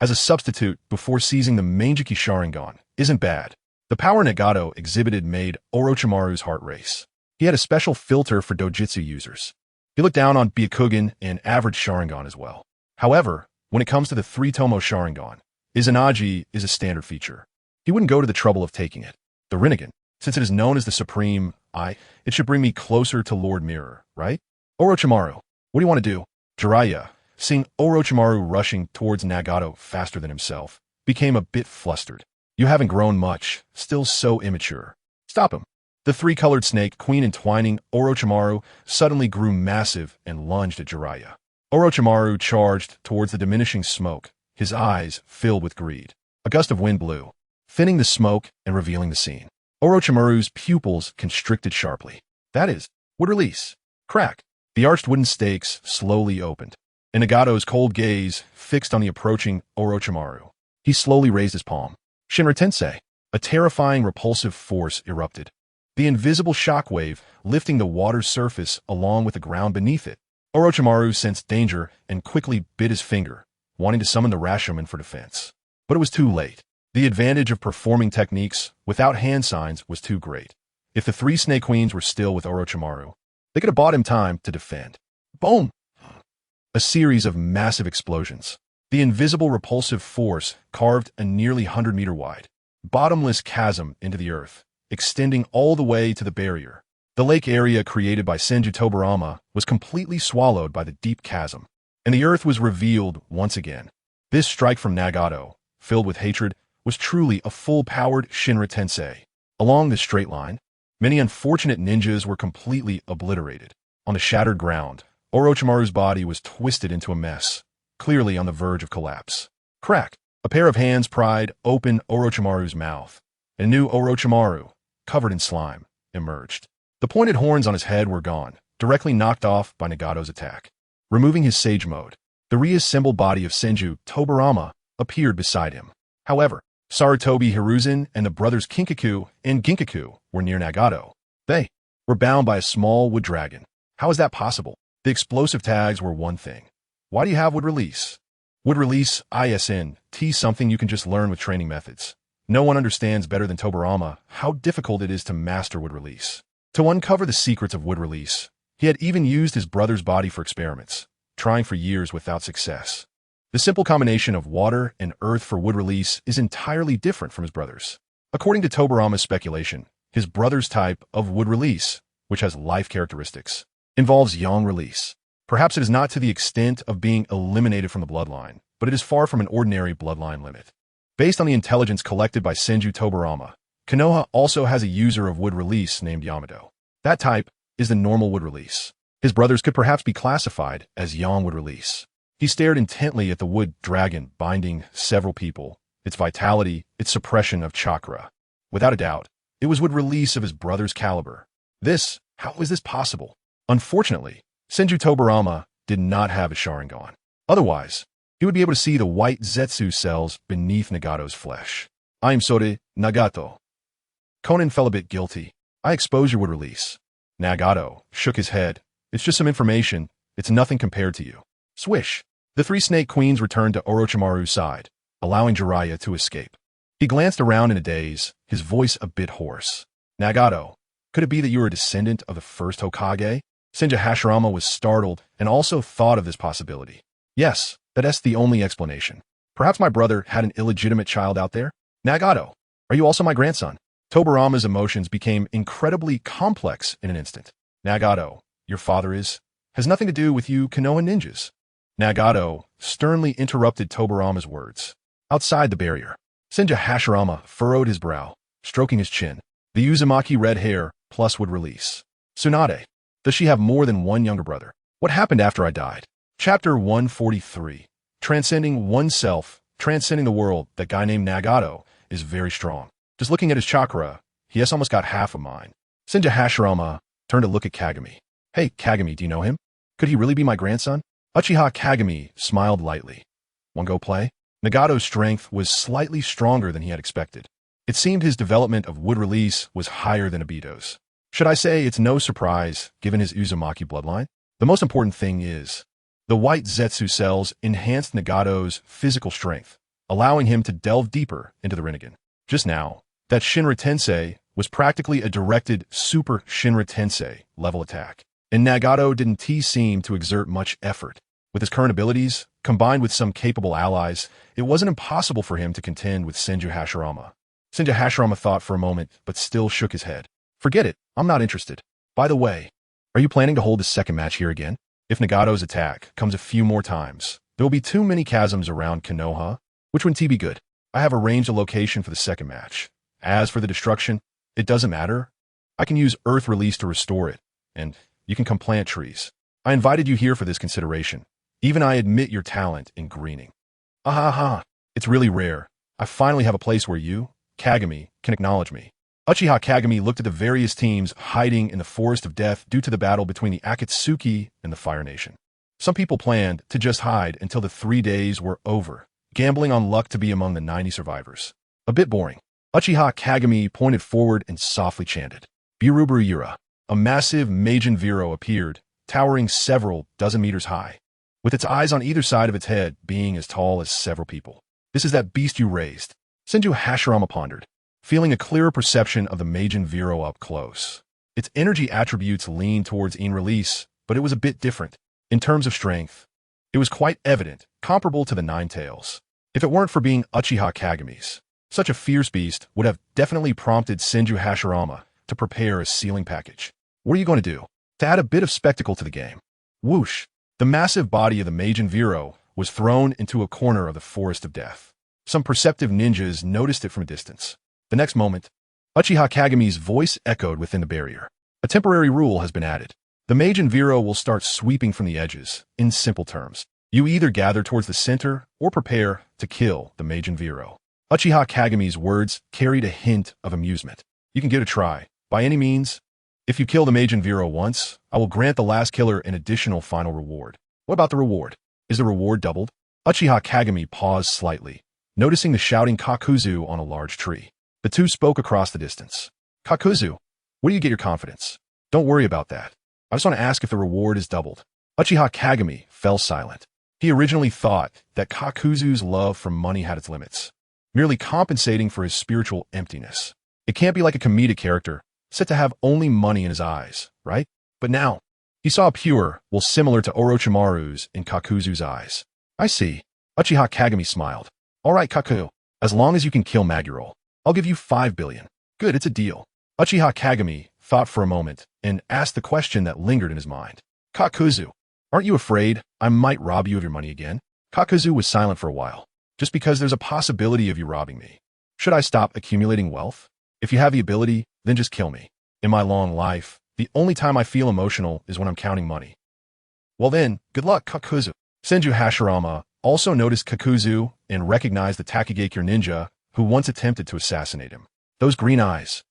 as a substitute before seizing the Mangeki Sharingan, isn't bad. The power Nagato exhibited made Orochimaru's heart race. He had a special filter for dojutsu users. He looked down on Byakugan and average Sharingan as well. However, when it comes to the three-tomo Sharingan, Izanagi is a standard feature. He wouldn't go to the trouble of taking it. The Rinnegan, since it is known as the Supreme I, it should bring me closer to Lord Mirror, right? Orochimaru, what do you want to do? Jiraiya, seeing Orochimaru rushing towards Nagato faster than himself, became a bit flustered. You haven't grown much, still so immature. Stop him. The three-colored snake queen entwining Orochimaru suddenly grew massive and lunged at Jiraiya. Orochimaru charged towards the diminishing smoke, his eyes filled with greed. A gust of wind blew, thinning the smoke and revealing the scene. Orochimaru's pupils constricted sharply. That is, would release. Crack. The arched wooden stakes slowly opened, and Nagato's cold gaze fixed on the approaching Orochimaru. He slowly raised his palm. Shinra Tensei. A terrifying, repulsive force erupted. The invisible shockwave lifting the water's surface along with the ground beneath it. Orochimaru sensed danger and quickly bit his finger, wanting to summon the Rashomon for defense. But it was too late. The advantage of performing techniques without hand signs was too great. If the three Snake Queens were still with Orochimaru, they could have bought him time to defend. Boom! A series of massive explosions. The invisible repulsive force carved a nearly 100-meter wide, bottomless chasm into the earth, extending all the way to the barrier. The lake area created by Senju Tobirama was completely swallowed by the deep chasm, and the earth was revealed once again. This strike from Nagato, filled with hatred, was truly a full-powered Shinra Tensei. Along this straight line, many unfortunate ninjas were completely obliterated. On the shattered ground, Orochimaru's body was twisted into a mess, clearly on the verge of collapse. Crack! A pair of hands pried open Orochimaru's mouth, and a new Orochimaru, covered in slime, emerged. The pointed horns on his head were gone, directly knocked off by Nagato's attack. Removing his sage mode, the reassembled body of Senju Tobirama appeared beside him. However, Sarutobi Hiruzen and the brothers Kinkaku and Ginkaku were near Nagato. They were bound by a small wood dragon. How is that possible? The explosive tags were one thing. Why do you have wood release? Wood release, ISNT, something you can just learn with training methods. No one understands better than Tobirama how difficult it is to master wood release. To uncover the secrets of wood release, he had even used his brother's body for experiments, trying for years without success. The simple combination of water and earth for wood release is entirely different from his brother's. According to Tobirama's speculation, his brother's type of wood release, which has life characteristics, involves yang release. Perhaps it is not to the extent of being eliminated from the bloodline, but it is far from an ordinary bloodline limit. Based on the intelligence collected by Senju Tobirama, Konoha also has a user of wood release named Yamato. That type is the normal wood release. His brothers could perhaps be classified as yang wood release. He stared intently at the wood dragon binding several people, its vitality, its suppression of chakra. Without a doubt, it was wood release of his brother's caliber. How is this possible? Unfortunately, Senju Tobirama did not have a Sharingan. Otherwise, he would be able to see the white Zetsu cells beneath Nagato's flesh. I am sorry, Nagato. Conan felt a bit guilty. I exposed your wood release. Nagato shook his head. It's just some information. It's nothing compared to you. Swish. The three Snake Queens returned to Orochimaru's side, allowing Jiraiya to escape. He glanced around in a daze, his voice a bit hoarse. Nagato, could it be that you were a descendant of the first Hokage? Senju Hashirama was startled and also thought of this possibility. Yes, that's the only explanation. Perhaps my brother had an illegitimate child out there? Nagato, are you also my grandson? Tobirama's emotions became incredibly complex in an instant. Nagato, your father has nothing to do with you Konoha ninjas. Nagato sternly interrupted Tobirama's words. Outside the barrier, Senju Hashirama furrowed his brow, stroking his chin. The Uzumaki red hair plus would release. Tsunade, does she have more than one younger brother? What happened after I died? Chapter 143. Transcending oneself, transcending the world. That guy named Nagato is very strong. Just looking at his chakra, he has almost got half of mine. Senju Hashirama turned to look at Kagami. Hey, Kagami, do you know him? Could he really be my grandson? Uchiha Kagami smiled lightly. Want to go play? Nagato's strength was slightly stronger than he had expected. It seemed his development of wood release was higher than Obito's. Should I say it's no surprise, given his Uzumaki bloodline? The most important thing is, the white Zetsu cells enhanced Nagato's physical strength, allowing him to delve deeper into the Rinnegan. Just now, that Shinra Tensei was practically a directed Super Shinra Tensei level attack, and Nagato didn't seem to exert much effort. With his current abilities, combined with some capable allies, it wasn't impossible for him to contend with Senju Hashirama. Senju Hashirama thought for a moment, but still shook his head. Forget it, I'm not interested. By the way, are you planning to hold this second match here again? If Nagato's attack comes a few more times, there will be too many chasms around Konoha, which wouldn't be good. I have arranged a location for the second match. As for the destruction, it doesn't matter. I can use Earth Release to restore it, and you can come plant trees. I invited you here for this consideration. Even I admit your talent in greening. Aha, it's really rare. I finally have a place where you, Kagami, can acknowledge me. Uchiha Kagami looked at the various teams hiding in the Forest of Death due to the battle between the Akatsuki and the Fire Nation. Some people planned to just hide until the 3 days were over, gambling on luck to be among the 90 survivors. A bit boring. Uchiha Kagami pointed forward and softly chanted. Buruburu Yura. A massive Meijin Viro appeared, towering several dozen meters high, with its eyes on either side of its head being as tall as several people. This is that beast you raised. Senju Hashirama pondered, feeling a clearer perception of the Meijin Viro up close. Its energy attributes leaned towards in release, but it was a bit different. In terms of strength, it was quite evident, comparable to the Nine Tails. If it weren't for being Uchiha Kagami's, such a fierce beast would have definitely prompted Senju Hashirama to prepare a sealing package. What are you going to do? To add a bit of spectacle to the game. Whoosh! The massive body of the Meijin Viro was thrown into a corner of the Forest of Death. Some perceptive ninjas noticed it from a distance. The next moment, Uchiha Kagami's voice echoed within the barrier. A temporary rule has been added. The Meijin Viro will start sweeping from the edges. In simple terms, you either gather towards the center or prepare to kill the Meijin Viro. Uchiha Kagami's words carried a hint of amusement. You can give it a try. By any means, if you kill the Meijin Viro once, I will grant the last killer an additional final reward. What about the reward? Is the reward doubled? Uchiha Kagami paused slightly, noticing the shouting Kakuzu on a large tree. The two spoke across the distance. Kakuzu, where do you get your confidence? Don't worry about that. I just want to ask if the reward is doubled. Uchiha Kagami fell silent. He originally thought that Kakuzu's love for money had its limits, merely compensating for his spiritual emptiness. It can't be like a comedic character, said to have only money in his eyes, right? But now, he saw a pure, well similar to Orochimaru's in Kakuzu's eyes. I see. Uchiha Kagami smiled. All right, Kaku, as long as you can kill Maguro, I'll give you 5 billion. Good, it's a deal. Uchiha Kagami thought for a moment and asked the question that lingered in his mind. Kakuzu, aren't you afraid I might rob you of your money again? Kakuzu was silent for a while. Just because there's a possibility of you robbing me. Should I stop accumulating wealth? If you have the ability, then just kill me. In my long life, the only time I feel emotional is when I'm counting money. Well then, good luck, Kakuzu. Senju Hashirama also noticed Kakuzu and recognized the Takagakure ninja who once attempted to assassinate him. Those green eyes.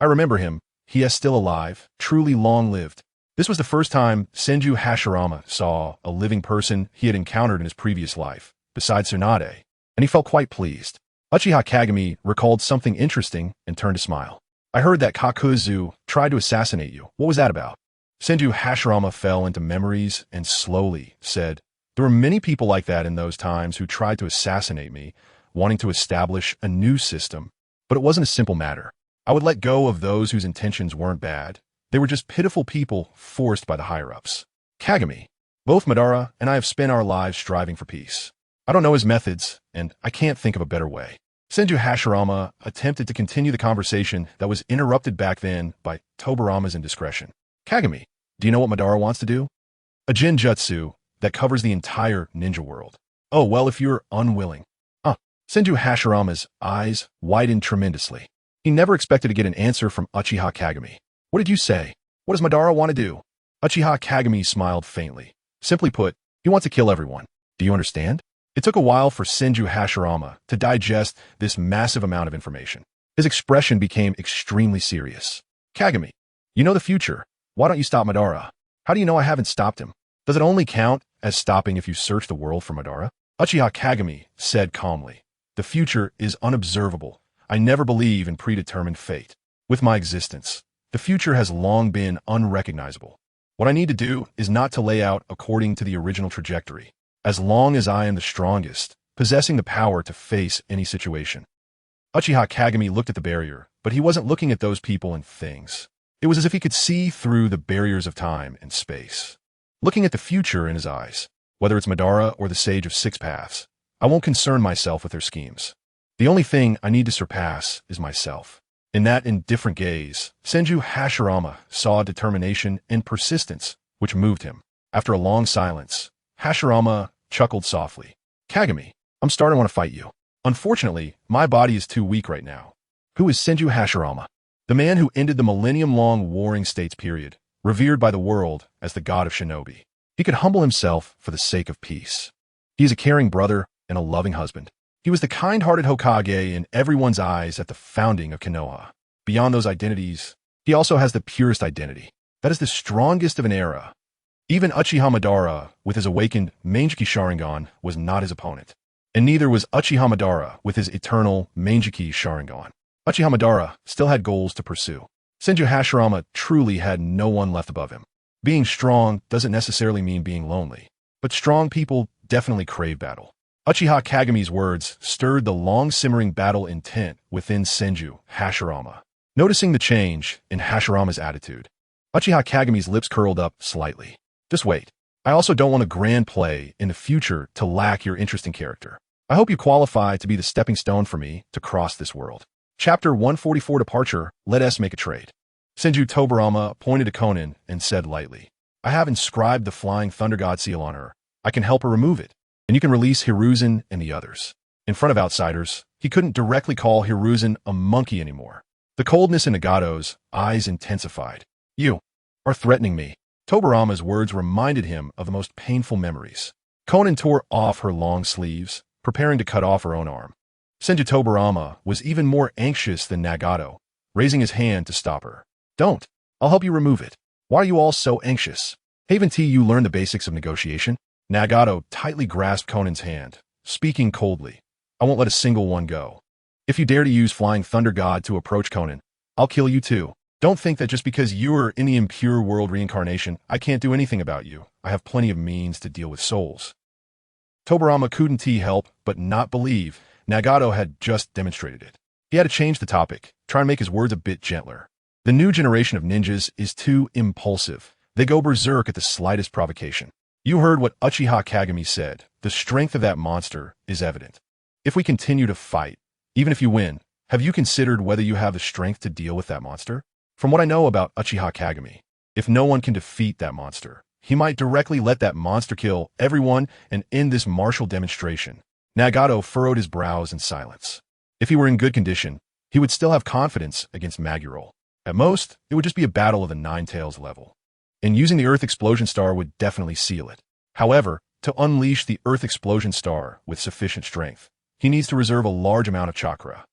I remember him. He is still alive, truly long-lived. This was the first time Senju Hashirama saw a living person he had encountered in his previous life, besides Tsunade, and he felt quite pleased. Uchiha Kagami recalled something interesting and turned to smile. I heard that Kakuzu tried to assassinate you. What was that about? Senju Hashirama fell into memories and slowly said, there were many people like that in those times who tried to assassinate me, wanting to establish a new system. But it wasn't a simple matter. I would let go of those whose intentions weren't bad. They were just pitiful people forced by the higher-ups. Kagami, both Madara and I have spent our lives striving for peace. I don't know his methods, and I can't think of a better way. Senju Hashirama attempted to continue the conversation that was interrupted back then by Tobarama's indiscretion. Kagami, do you know what Madara wants to do? A Jinjutsu that covers the entire ninja world. Oh, well, if you're unwilling. Senju Hashirama's eyes widened tremendously. He never expected to get an answer from Uchiha Kagami. What did you say? What does Madara want to do? Uchiha Kagami smiled faintly. Simply put, he wants to kill everyone. Do you understand? It took a while for Senju Hashirama to digest this massive amount of information. His expression became extremely serious. Kagami, you know the future. Why don't you stop Madara? How do you know I haven't stopped him? Does it only count as stopping if you search the world for Madara? Uchiha Kagami said calmly. The future is unobservable. I never believe in predetermined fate. With my existence, the future has long been unrecognizable. What I need to do is not to lay out according to the original trajectory. As long as I am the strongest, possessing the power to face any situation. Uchiha Kagami looked at the barrier, but he wasn't looking at those people and things. It was as if he could see through the barriers of time and space. Looking at the future in his eyes, whether it's Madara or the Sage of Six Paths, I won't concern myself with their schemes. The only thing I need to surpass is myself. In that indifferent gaze, Senju Hashirama saw determination and persistence, which moved him. After a long silence, Hashirama chuckled softly. Kagami, I'm starting to want to fight you. Unfortunately, my body is too weak right now. Who is Senju Hashirama? The man who ended the millennium-long warring states period, revered by the world as the god of shinobi. He could humble himself for the sake of peace. He is a caring brother and a loving husband. He was the kind-hearted Hokage in everyone's eyes at the founding of Konoha. Beyond those identities, he also has the purest identity. That is the strongest of an era. Even Uchiha Madara, with his awakened Manjiki Sharingan, was not his opponent. And neither was Uchiha Madara with his eternal Manjiki Sharingan. Uchiha Madara still had goals to pursue. Senju Hashirama truly had no one left above him. Being strong doesn't necessarily mean being lonely, but strong people definitely crave battle. Uchiha Kagami's words stirred the long-simmering battle intent within Senju Hashirama. Noticing the change in Hashirama's attitude, Uchiha Kagami's lips curled up slightly. Just wait. I also don't want a grand play in the future to lack your interesting character. I hope you qualify to be the stepping stone for me to cross this world. Chapter 144 Departure, Let us make a trade. Senju Tobarama pointed to Konan and said lightly, I have inscribed the Flying Thunder God seal on her. I can help her remove it, and you can release Hiruzen and the others. In front of outsiders, he couldn't directly call Hiruzen a monkey anymore. The coldness in Nagato's eyes intensified. You are threatening me. Tobarama's words reminded him of the most painful memories. Konan tore off her long sleeves, preparing to cut off her own arm. Senju Tobarama was even more anxious than Nagato, raising his hand to stop her. Don't. I'll help you remove it. Why are you all so anxious? Haven't you learned the basics of negotiation? Nagato tightly grasped Konan's hand, speaking coldly. I won't let a single one go. If you dare to use Flying Thunder God to approach Konan, I'll kill you too. Don't think that just because you're in the impure world reincarnation, I can't do anything about you. I have plenty of means to deal with souls. Tobarama couldn't help but not believe Nagato had just demonstrated it. He had to change the topic, try and make his words a bit gentler. The new generation of ninjas is too impulsive. They go berserk at the slightest provocation. You heard what Uchiha Kagami said. The strength of that monster is evident. If we continue to fight, even if you win, have you considered whether you have the strength to deal with that monster? From what I know about Uchiha Kagami, if no one can defeat that monster, he might directly let that monster kill everyone and end this martial demonstration. Nagato furrowed his brows in silence. If he were in good condition, he would still have confidence against Magurul. At most, it would just be a battle of the Nine Tails level. And using the Earth Explosion Star would definitely seal it. However, to unleash the Earth Explosion Star with sufficient strength, he needs to reserve a large amount of chakra.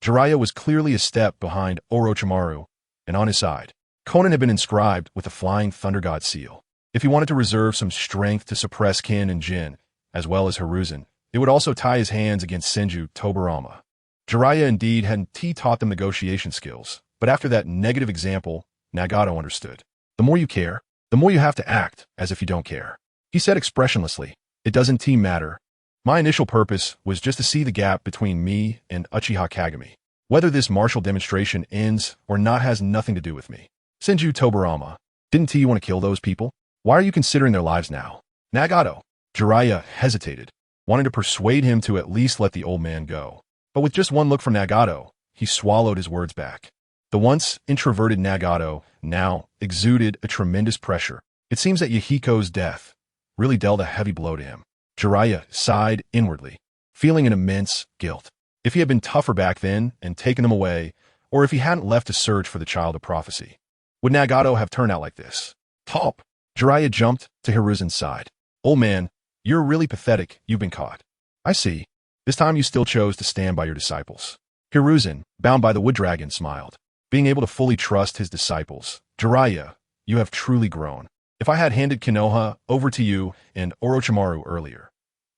Jiraiya was clearly a step behind Orochimaru, and on his side, Konan had been inscribed with the Flying Thunder God seal. If he wanted to reserve some strength to suppress Kin and Jin, as well as Hiruzen, it would also tie his hands against Senju Tobarama. Jiraiya indeed hadn't taught them negotiation skills, but after that negative example, Nagato understood. The more you care, the more you have to act as if you don't care. He said expressionlessly, it doesn't matter. My initial purpose was just to see the gap between me and Uchiha Kagami. Whether this martial demonstration ends or not has nothing to do with me. Senju Tobarama, didn't you want to kill those people? Why are you considering their lives now? Nagato. Jiraiya hesitated, wanting to persuade him to at least let the old man go. But with just one look from Nagato, he swallowed his words back. The once introverted Nagato now exuded a tremendous pressure. It seems that Yahiko's death really dealt a heavy blow to him. Jiraiya sighed inwardly, feeling an immense guilt. If he had been tougher back then and taken them away, or if he hadn't left to search for the child of prophecy, would Nagato have turned out like this? Top! Jiraiya jumped to Hiruzen's side. Old man, you're really pathetic. You've been caught. I see. This time you still chose to stand by your disciples. Hiruzen, bound by the wood dragon, smiled. Being able to fully trust his disciples. Jiraiya, you have truly grown. If I had handed Konoha over to you and Orochimaru earlier,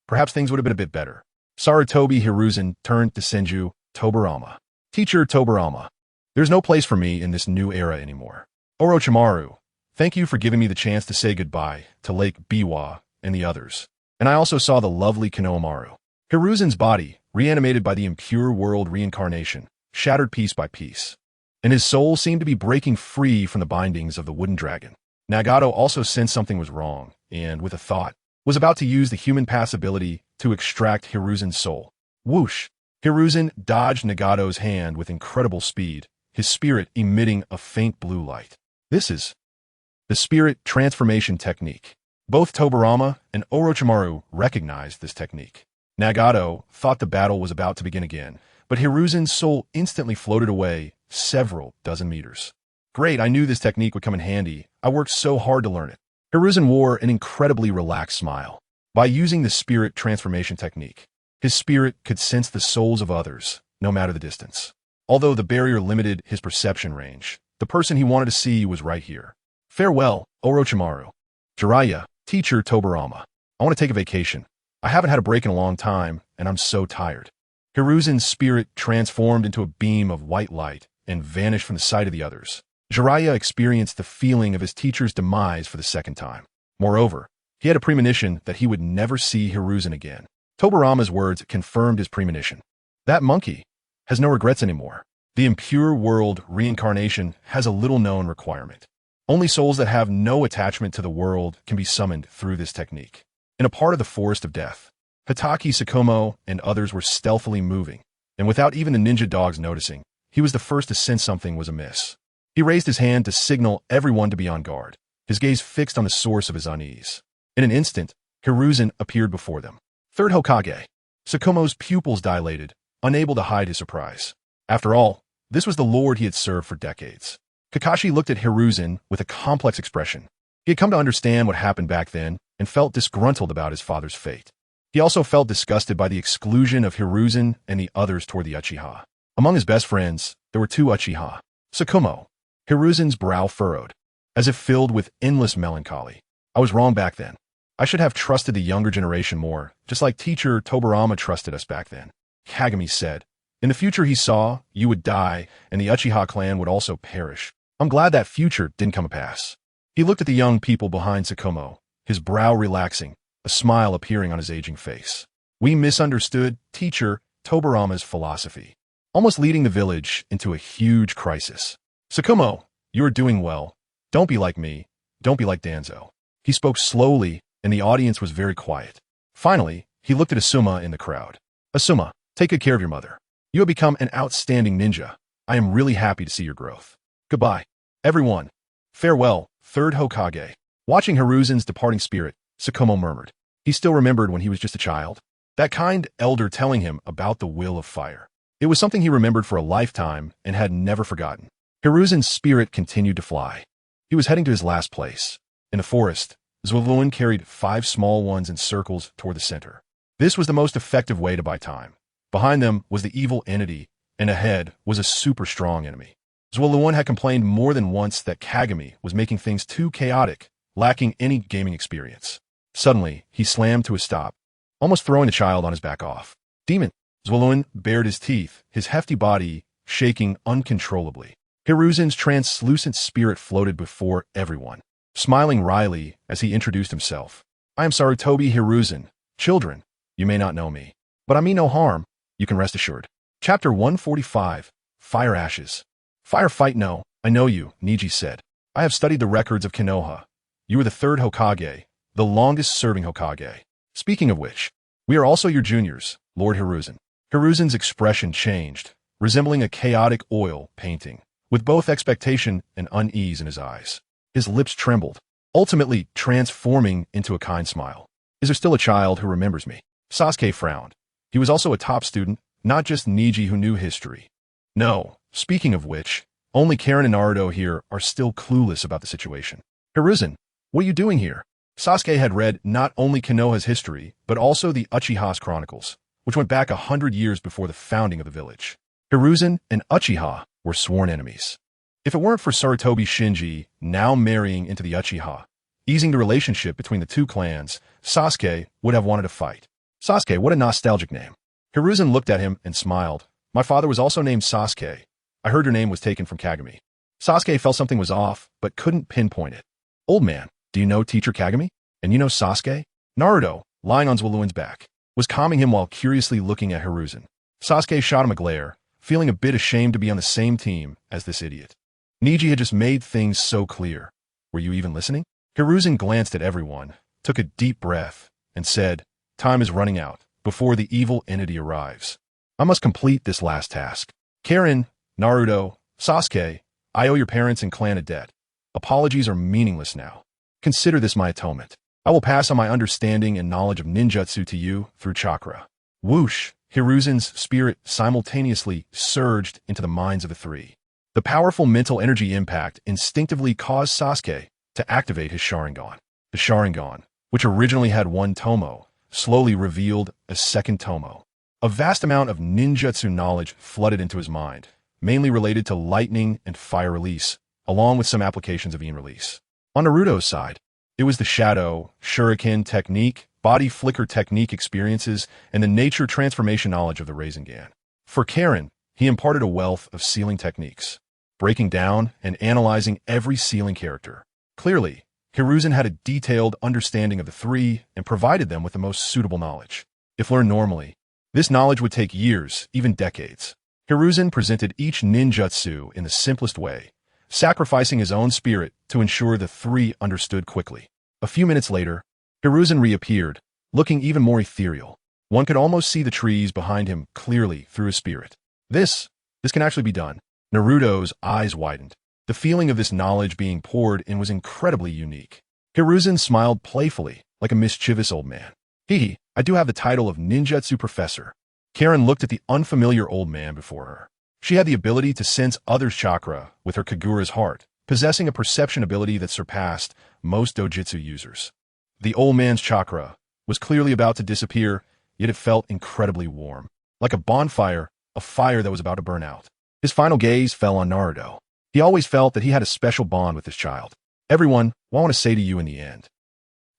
perhaps things would have been a bit better. Sarutobi Hiruzen turned to Senju Tobarama. Teacher Tobarama, there's no place for me in this new era anymore. Orochimaru, thank you for giving me the chance to say goodbye to Lake Biwa and the others. And I also saw the lovely Konohamaru. Hiruzen's body, reanimated by the impure world reincarnation, shattered piece by piece. And his soul seemed to be breaking free from the bindings of the wooden dragon. Nagato also sensed something was wrong, and with a thought, was about to use the human pass ability to extract Hiruzen's soul. Whoosh! Hiruzen dodged Nagato's hand with incredible speed, his spirit emitting a faint blue light. This is the spirit transformation technique. Both Tobirama and Orochimaru recognized this technique. Nagato thought the battle was about to begin again, but Hiruzen's soul instantly floated away several dozen meters. Great, I knew this technique would come in handy. I worked so hard to learn it. Hiruzen wore an incredibly relaxed smile. By using the spirit transformation technique, his spirit could sense the souls of others, no matter the distance. Although the barrier limited his perception range, the person he wanted to see was right here. Farewell, Orochimaru. Jiraiya, teacher Tobirama. I want to take a vacation. I haven't had a break in a long time, and I'm so tired. Hiruzen's spirit transformed into a beam of white light and vanished from the sight of the others. Jiraiya experienced the feeling of his teacher's demise for the second time. Moreover, he had a premonition that he would never see Hiruzen again. Tobirama's words confirmed his premonition. That monkey has no regrets anymore. The impure world reincarnation has a little-known requirement. Only souls that have no attachment to the world can be summoned through this technique. In a part of the Forest of Death, Hitaki Tsukumo and others were stealthily moving, and without even the ninja dogs noticing, he was the first to sense something was amiss. He raised his hand to signal everyone to be on guard, his gaze fixed on the source of his unease. In an instant, Hiruzen appeared before them. Third Hokage. Tsukumo's pupils dilated, unable to hide his surprise. After all, this was the lord he had served for decades. Kakashi looked at Hiruzen with a complex expression. He had come to understand what happened back then and felt disgruntled about his father's fate. He also felt disgusted by the exclusion of Hiruzen and the others toward the Uchiha. Among his best friends, there were two Uchiha. Tsukumo. Hiruzen's brow furrowed, as if filled with endless melancholy. I was wrong back then. I should have trusted the younger generation more, just like teacher Tobirama trusted us back then. Kagami said. In the future he saw, you would die, and the Uchiha clan would also perish. I'm glad that future didn't come to pass. He looked at the young people behind Tsukumo, his brow relaxing, a smile appearing on his aging face. We misunderstood teacher Tobirama's philosophy, almost leading the village into a huge crisis. Tsukumo, you are doing well. Don't be like me. Don't be like Danzo. He spoke slowly, and the audience was very quiet. Finally, he looked at Asuma in the crowd. Asuma, take good care of your mother. You have become an outstanding ninja. I am really happy to see your growth. Goodbye, everyone. Farewell, third Hokage. Watching Hiruzen's departing spirit, Tsukumo murmured. He still remembered when he was just a child. That kind elder telling him about the will of fire. It was something he remembered for a lifetime and had never forgotten. Hiruzen's spirit continued to fly. He was heading to his last place. In the forest, Zwaluin carried 5 small ones in circles toward the center. This was the most effective way to buy time. Behind them was the evil entity, and ahead was a super strong enemy. Zwaluin had complained more than once that Kagami was making things too chaotic, lacking any gaming experience. Suddenly, he slammed to a stop, almost throwing the child on his back off. Demon! Zwaluin bared his teeth, his hefty body shaking uncontrollably. Hiruzen's translucent spirit floated before everyone, smiling wryly as he introduced himself. I am Sarutobi Hiruzen. Children, you may not know me, but I mean no harm, you can rest assured. Chapter 145, Fire Ashes. Firefight no, I know you, Niji said. I have studied the records of Konoha. You are the third Hokage, the longest-serving Hokage. Speaking of which, we are also your juniors, Lord Hiruzen. Hiruzen's expression changed, resembling a chaotic oil painting, with both expectation and unease in his eyes. His lips trembled, ultimately transforming into a kind smile. Is there still a child who remembers me? Sasuke frowned. He was also a top student, not just Niji who knew history. No, speaking of which, only Karen and Naruto here are still clueless about the situation. Hiruzen, what are you doing here? Sasuke had read not only Konoha's history, but also the Uchiha's chronicles, which went back 100 years before the founding of the village. Hiruzen and Uchiha were sworn enemies. If it weren't for Sarutobi Shinji now marrying into the Uchiha, easing the relationship between the two clans, Sasuke would have wanted to fight. Sasuke, what a nostalgic name. Hiruzen looked at him and smiled. My father was also named Sasuke. I heard your name was taken from Kagami. Sasuke felt something was off, but couldn't pinpoint it. Old man, do you know Teacher Kagami? And you know Sasuke? Naruto, lying on Zwaluin's back, was calming him while curiously looking at Hiruzen. Sasuke shot him a glare, feeling a bit ashamed to be on the same team as this idiot. Niji had just made things so clear. Were you even listening? Hiruzen glanced at everyone, took a deep breath, and said, time is running out, before the evil entity arrives. I must complete this last task. Karen, Naruto, Sasuke, I owe your parents and clan a debt. Apologies are meaningless now. Consider this my atonement. I will pass on my understanding and knowledge of ninjutsu to you through chakra. Whoosh! Hiruzen's spirit simultaneously surged into the minds of the three. The powerful mental energy impact instinctively caused Sasuke to activate his Sharingan. The Sharingan, which originally had one tomo, slowly revealed a second tomo. A vast amount of ninjutsu knowledge flooded into his mind, mainly related to lightning and fire release, along with some applications of yin release. On Naruto's side, it was the shadow, shuriken technique, body flicker technique experiences, and the nature transformation knowledge of the Rasengan. For Karen, he imparted a wealth of sealing techniques, breaking down and analyzing every sealing character. Clearly, Hiruzen had a detailed understanding of the three and provided them with the most suitable knowledge. If learned normally, this knowledge would take years, even decades. Hiruzen presented each ninjutsu in the simplest way, sacrificing his own spirit to ensure the three understood quickly. A few minutes later, Hiruzen reappeared, looking even more ethereal. One could almost see the trees behind him clearly through his spirit. This can actually be done. Naruto's eyes widened. The feeling of this knowledge being poured in was incredibly unique. Hiruzen smiled playfully, like a mischievous old man. I do have the title of ninjutsu professor. Karen looked at the unfamiliar old man before her. She had the ability to sense others' chakra with her Kagura's heart, possessing a perception ability that surpassed most dojutsu users. The old man's chakra was clearly about to disappear, yet it felt incredibly warm. Like a bonfire, a fire that was about to burn out. His final gaze fell on Naruto. He always felt that he had a special bond with this child. Everyone, what I want to say to you in the end.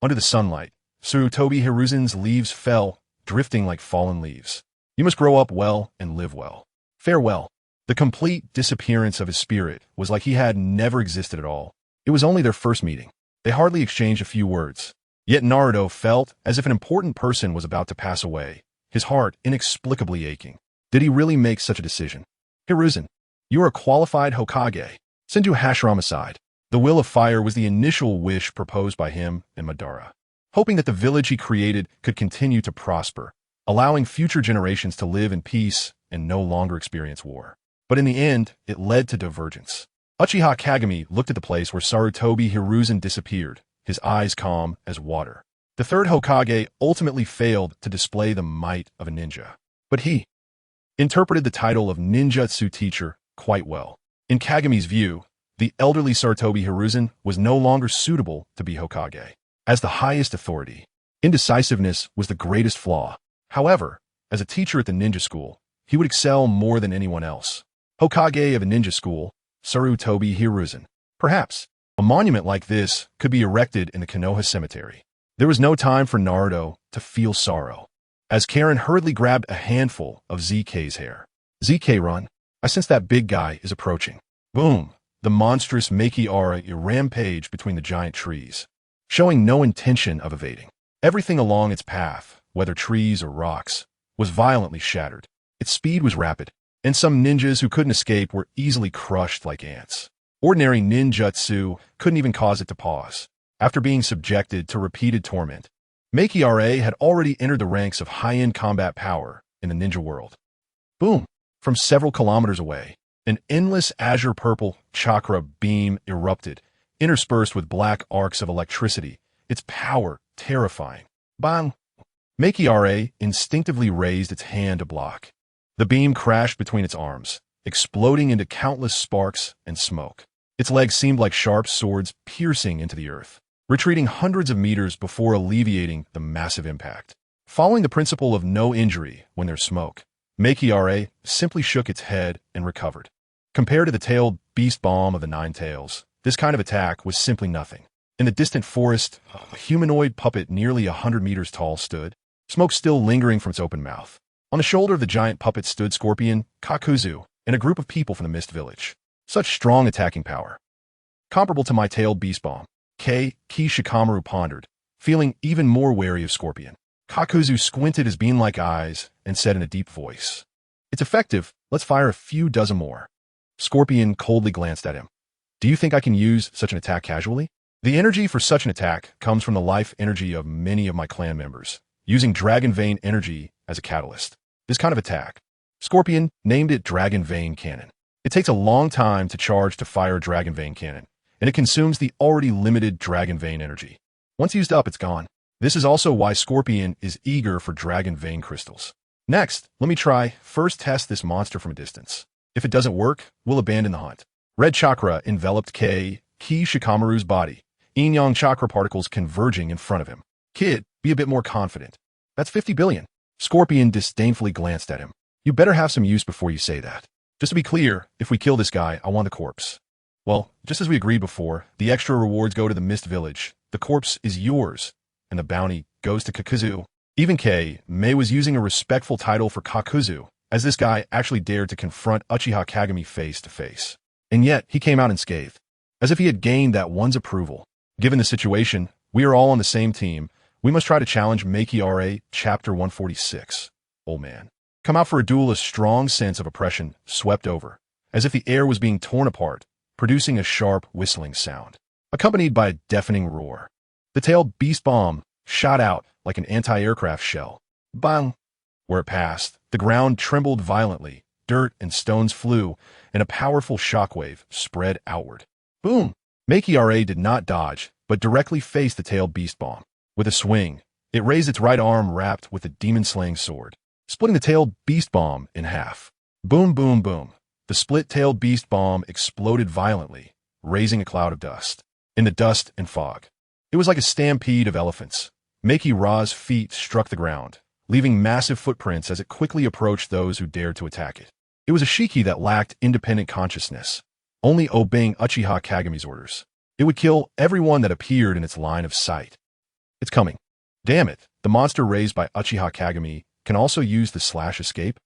Under the sunlight, Sarutobi Hiruzen's leaves fell, drifting like fallen leaves. You must grow up well and live well. Farewell. The complete disappearance of his spirit was like he had never existed at all. It was only their first meeting. They hardly exchanged a few words. Yet Naruto felt as if an important person was about to pass away, his heart inexplicably aching. Did he really make such a decision? Hiruzen, you are a qualified Hokage. Send you Hashirama aside. The will of fire was the initial wish proposed by him and Madara, hoping that the village he created could continue to prosper, allowing future generations to live in peace and no longer experience war. But in the end, it led to divergence. Uchiha Kagami looked at the place where Sarutobi Hiruzen disappeared, his eyes calm as water. The third Hokage ultimately failed to display the might of a ninja. But he interpreted the title of ninjutsu teacher quite well. In Kagami's view, the elderly Sarutobi Hiruzen was no longer suitable to be Hokage. As the highest authority, indecisiveness was the greatest flaw. However, as a teacher at the ninja school, he would excel more than anyone else. Hokage of a ninja school, Sarutobi Hiruzen. Perhaps a monument like this could be erected in the Konoha cemetery. There was no time for Naruto to feel sorrow, as Karen hurriedly grabbed a handful of ZK's hair. ZK, run. I sense that big guy is approaching. Boom! The monstrous me.I rampaged between the giant trees, showing no intention of evading. Everything along its path, whether trees or rocks, was violently shattered. Its speed was rapid, and some ninjas who couldn't escape were easily crushed like ants. Ordinary ninjutsu couldn't even cause it to pause. After being subjected to repeated torment, me.I had already entered the ranks of high-end combat power in the ninja world. Boom! From several kilometers away, an endless azure-purple chakra beam erupted, interspersed with black arcs of electricity, its power terrifying. Bang! me.I instinctively raised its hand to block. The beam crashed between its arms, exploding into countless sparks and smoke. Its legs seemed like sharp swords piercing into the earth, retreating hundreds of meters before alleviating the massive impact. Following the principle of no injury when there's smoke, me.I simply shook its head and recovered. Compared to the tailed beast bomb of the Nine Tails, this kind of attack was simply nothing. In the distant forest, a humanoid puppet nearly 100 meters tall stood, smoke still lingering from its open mouth. On the shoulder of the giant puppet stood Scorpion, Kakuzu, and a group of people from the Mist Village. Such strong attacking power. Comparable to my tailed beast bomb. Ki Shikamaru pondered, feeling even more wary of Scorpion. Kakuzu squinted his bean-like eyes and said in a deep voice, "It's effective. Let's fire a few dozen more." Scorpion coldly glanced at him. "Do you think I can use such an attack casually? The energy for such an attack comes from the life energy of many of my clan members, using Dragon Vein energy as a catalyst. This kind of attack, Scorpion named it Dragon Vein Cannon. It takes a long time to charge to fire a Dragon Vein Cannon, and it consumes the already limited Dragon Vein energy. Once used up, it's gone. This is also why Scorpion is eager for dragon vein crystals. Next, let me first test this monster from a distance. If it doesn't work, we'll abandon the hunt. Red chakra enveloped Ki Shikamaru's body, yin-yang chakra particles converging in front of him. Kid, be a bit more confident. That's 50 billion. Scorpion disdainfully glanced at him. You better have some use before you say that. Just to be clear, if we kill this guy, I want the corpse. Well, just as we agreed before, the extra rewards go to the Mist Village. The corpse is yours, and the bounty goes to Kakuzu. Even May was using a respectful title for Kakuzu, as this guy actually dared to confront Uchiha Kagami face to face. And yet, he came out unscathed, as if he had gained that one's approval. Given the situation, we are all on the same team. We must try to challenge me.I, Chapter 146. Old man. Come out for a duel. A strong sense of oppression swept over, as if the air was being torn apart, producing a sharp whistling sound, accompanied by a deafening roar. The tailed beast bomb shot out like an anti-aircraft shell. Bang! Where it passed, the ground trembled violently, dirt and stones flew, and a powerful shockwave spread outward. Boom! me.I did not dodge, but directly faced the tailed beast bomb. With a swing, it raised its right arm wrapped with a demon-slaying sword, splitting the tailed beast bomb in half. Boom, boom, boom. The split-tailed beast bomb exploded violently, raising a cloud of dust. In the dust and fog, it was like a stampede of elephants. me.I's feet struck the ground, leaving massive footprints as it quickly approached those who dared to attack it. It was a Shiki that lacked independent consciousness, only obeying Uchiha Kagami's orders. It would kill everyone that appeared in its line of sight. It's coming. Damn it, the monster raised by Uchiha Kagami can also use the slash escape?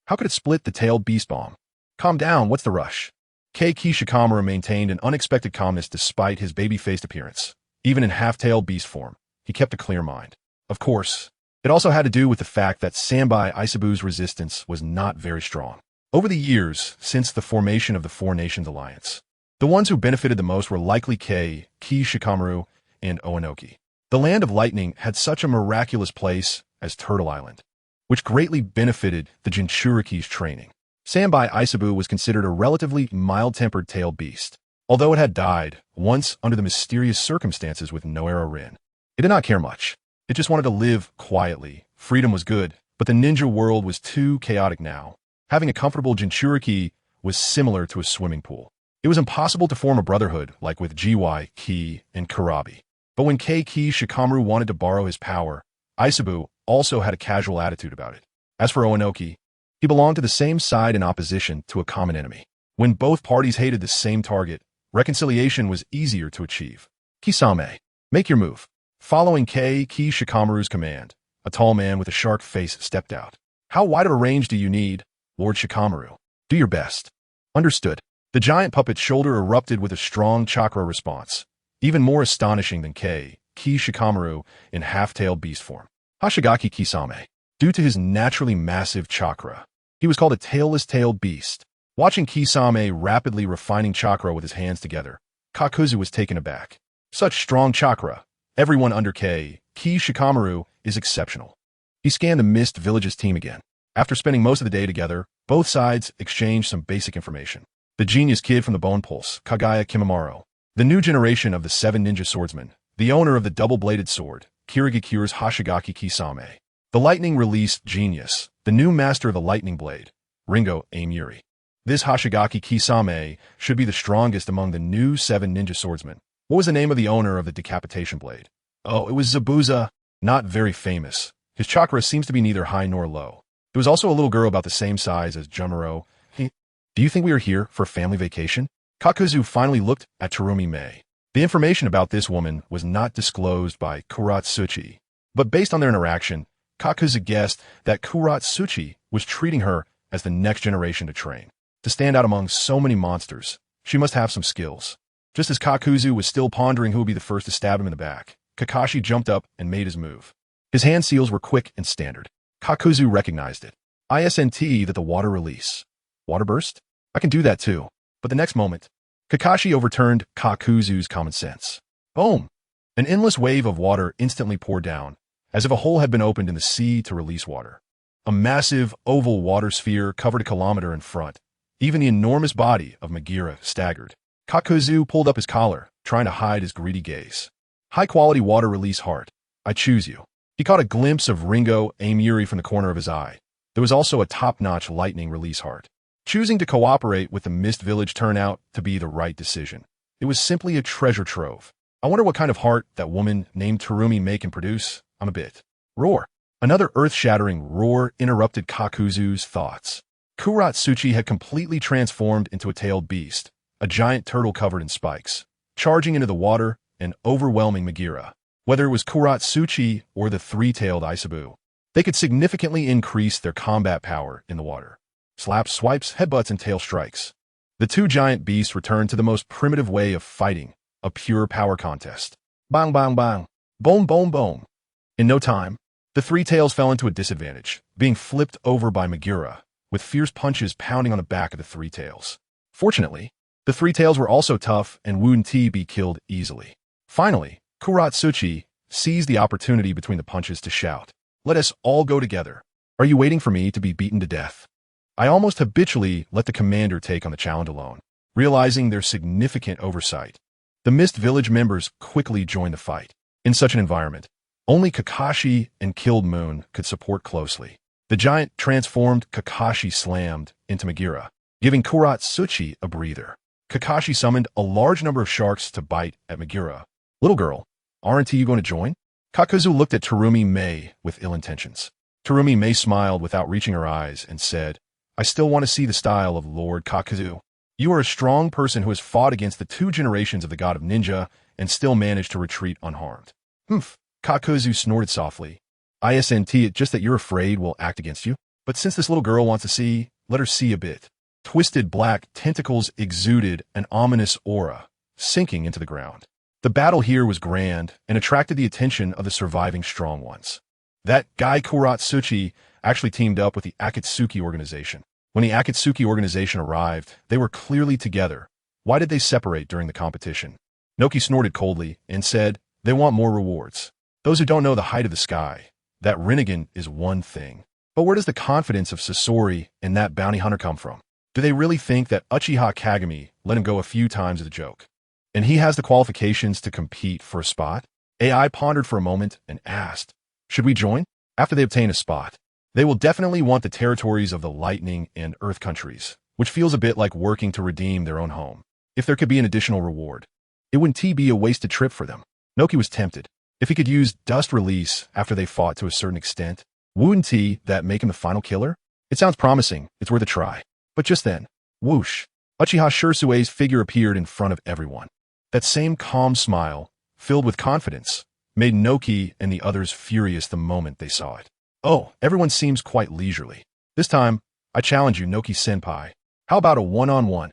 How could it split the tailed beast bomb? Calm down, what's the rush? Ki Shikamaru maintained an unexpected calmness despite his baby-faced appearance. Even in half-tailed beast form, he kept a clear mind. Of course, it also had to do with the fact that Sanbai Isabu's resistance was not very strong. Over the years, since the formation of the Four Nations Alliance, the ones who benefited the most were likely Ki Shikamaru, and Oenoki. The Land of Lightning had such a miraculous place as Turtle Island, which greatly benefited the Jinchuriki's training. Sanbai Isabu was considered a relatively mild-tempered tailed beast, although it had died once under the mysterious circumstances with Noera Rin. It did not care much. It just wanted to live quietly. Freedom was good, but the ninja world was too chaotic now. Having a comfortable Jinchuriki was similar to a swimming pool. It was impossible to form a brotherhood like with GY, Ki, and Kurabi. But when Ki Shikamaru wanted to borrow his power, Isabu also had a casual attitude about it. As for Oenoki, he belonged to the same side in opposition to a common enemy. When both parties hated the same target, reconciliation was easier to achieve. Kisame, make your move. Following Ki Shikamaru's command, a tall man with a shark face stepped out. How wide of a range do you need, Lord Shikamaru? Do your best. Understood. The giant puppet's shoulder erupted with a strong chakra response, even more astonishing than Ki Shikamaru in half-tailed beast form. Hashigaki Kisame. Due to his naturally massive chakra, he was called a tailless tailed beast. Watching Kisame rapidly refining chakra with his hands together, Kakuzu was taken aback. Such strong chakra. Everyone under Ki Shikamaru is exceptional. He scanned the Mist Village's team again. After spending most of the day together, both sides exchanged some basic information. The genius kid from the Bone Pulse, Kagaya Kimimaro. The new generation of the 7 ninja swordsmen. The owner of the double-bladed sword, Kirigakure's Hashigaki Kisame. The lightning-released genius, the new master of the lightning blade, Ringo Amuri. This Hashigaki Kisame should be the strongest among the new 7 ninja swordsmen. What was the name of the owner of the decapitation blade? Oh, it was Zabuza. Not very famous. His chakra seems to be neither high nor low. There was also a little girl about the same size as Jumaro. Do you think we are here for a family vacation? Kakuzu finally looked at Terumi Mei. The information about this woman was not disclosed by Kuratsuchi, but based on their interaction, Kakuzu guessed that Kuratsuchi was treating her as the next generation to train. To stand out among so many monsters, she must have some skills. Just as Kakuzu was still pondering who would be the first to stab him in the back, Kakashi jumped up and made his move. His hand seals were quick and standard. Kakuzu recognized it. ISNT that the water release. Water burst? I can do that too. But the next moment, Kakashi overturned Kakuzu's common sense. Boom! An endless wave of water instantly poured down, as if a hole had been opened in the sea to release water. A massive, oval water sphere covered a kilometer in front. Even the enormous body of Magira staggered. Kakuzu pulled up his collar, trying to hide his greedy gaze. High-quality water release heart. I choose you. He caught a glimpse of Ringo Amuri from the corner of his eye. There was also a top-notch lightning release heart. Choosing to cooperate with the Mist Village turned out to be the right decision. It was simply a treasure trove. I wonder what kind of heart that woman named Terumi May can produce. I'm a bit. Roar. Another earth-shattering roar interrupted Kakuzu's thoughts. Kuratsuchi had completely transformed into a tailed beast, a giant turtle covered in spikes, charging into the water and overwhelming Megira. Whether it was Kuratsuchi or the three-tailed Isabu, they could significantly increase their combat power in the water. Slaps, swipes, headbutts, and tail strikes. The two giant beasts returned to the most primitive way of fighting, a pure power contest. Bang, bang, bang. Boom, boom, boom. In no time, the three tails fell into a disadvantage, being flipped over by Megira, with fierce punches pounding on the back of the three tails. Fortunately, the three tails were also tough and wouldn't be killed easily. Finally, Kuratsuchi seized the opportunity between the punches to shout, "Let us all go together. Are you waiting for me to be beaten to death?" I almost habitually let the commander take on the challenge alone, realizing their significant oversight. The Mist Village members quickly joined the fight. In such an environment, only Kakashi and Killed Moon could support closely. The giant transformed Kakashi slammed into Megira, giving Kuratsuchi a breather. Kakashi summoned a large number of sharks to bite at Megira. "Little girl, aren't you going to join?" Kakuzu looked at Terumi May with ill intentions. Terumi May smiled without reaching her eyes and said, "I still want to see the style of Lord Kakuzu. You are a strong person who has fought against the two generations of the god of ninja and still managed to retreat unharmed." "Humph," Kakuzu snorted softly. "Isn't it just that you're afraid we'll act against you? But since this little girl wants to see, let her see a bit." Twisted black tentacles exuded an ominous aura, sinking into the ground. The battle here was grand and attracted the attention of the surviving strong ones. That guy Kuratsuchi actually teamed up with the Akatsuki organization. When the Akatsuki organization arrived, they were clearly together. Why did they separate during the competition? Noki snorted coldly and said, "They want more rewards. Those who don't know the height of the sky, that Rinnegan is one thing. But where does the confidence of Sasori and that bounty hunter come from? Do they really think that Uchiha Kagami let him go a few times as a joke? And he has the qualifications to compete for a spot?" AI pondered for a moment and asked, "Should we join?" After they obtain a spot, they will definitely want the territories of the Lightning and Earth countries, which feels a bit like working to redeem their own home. If there could be an additional reward, it wouldn't be a wasted trip for them. Noki was tempted. If he could use Dust Release after they fought to a certain extent, wouldn't that make him the final killer? It sounds promising. It's worth a try. But just then, whoosh, Uchiha Shirsue's figure appeared in front of everyone. That same calm smile, filled with confidence, made Noki and the others furious the moment they saw it. "Oh, everyone seems quite leisurely. This time, I challenge you, Noki-senpai. How about a one-on-one?"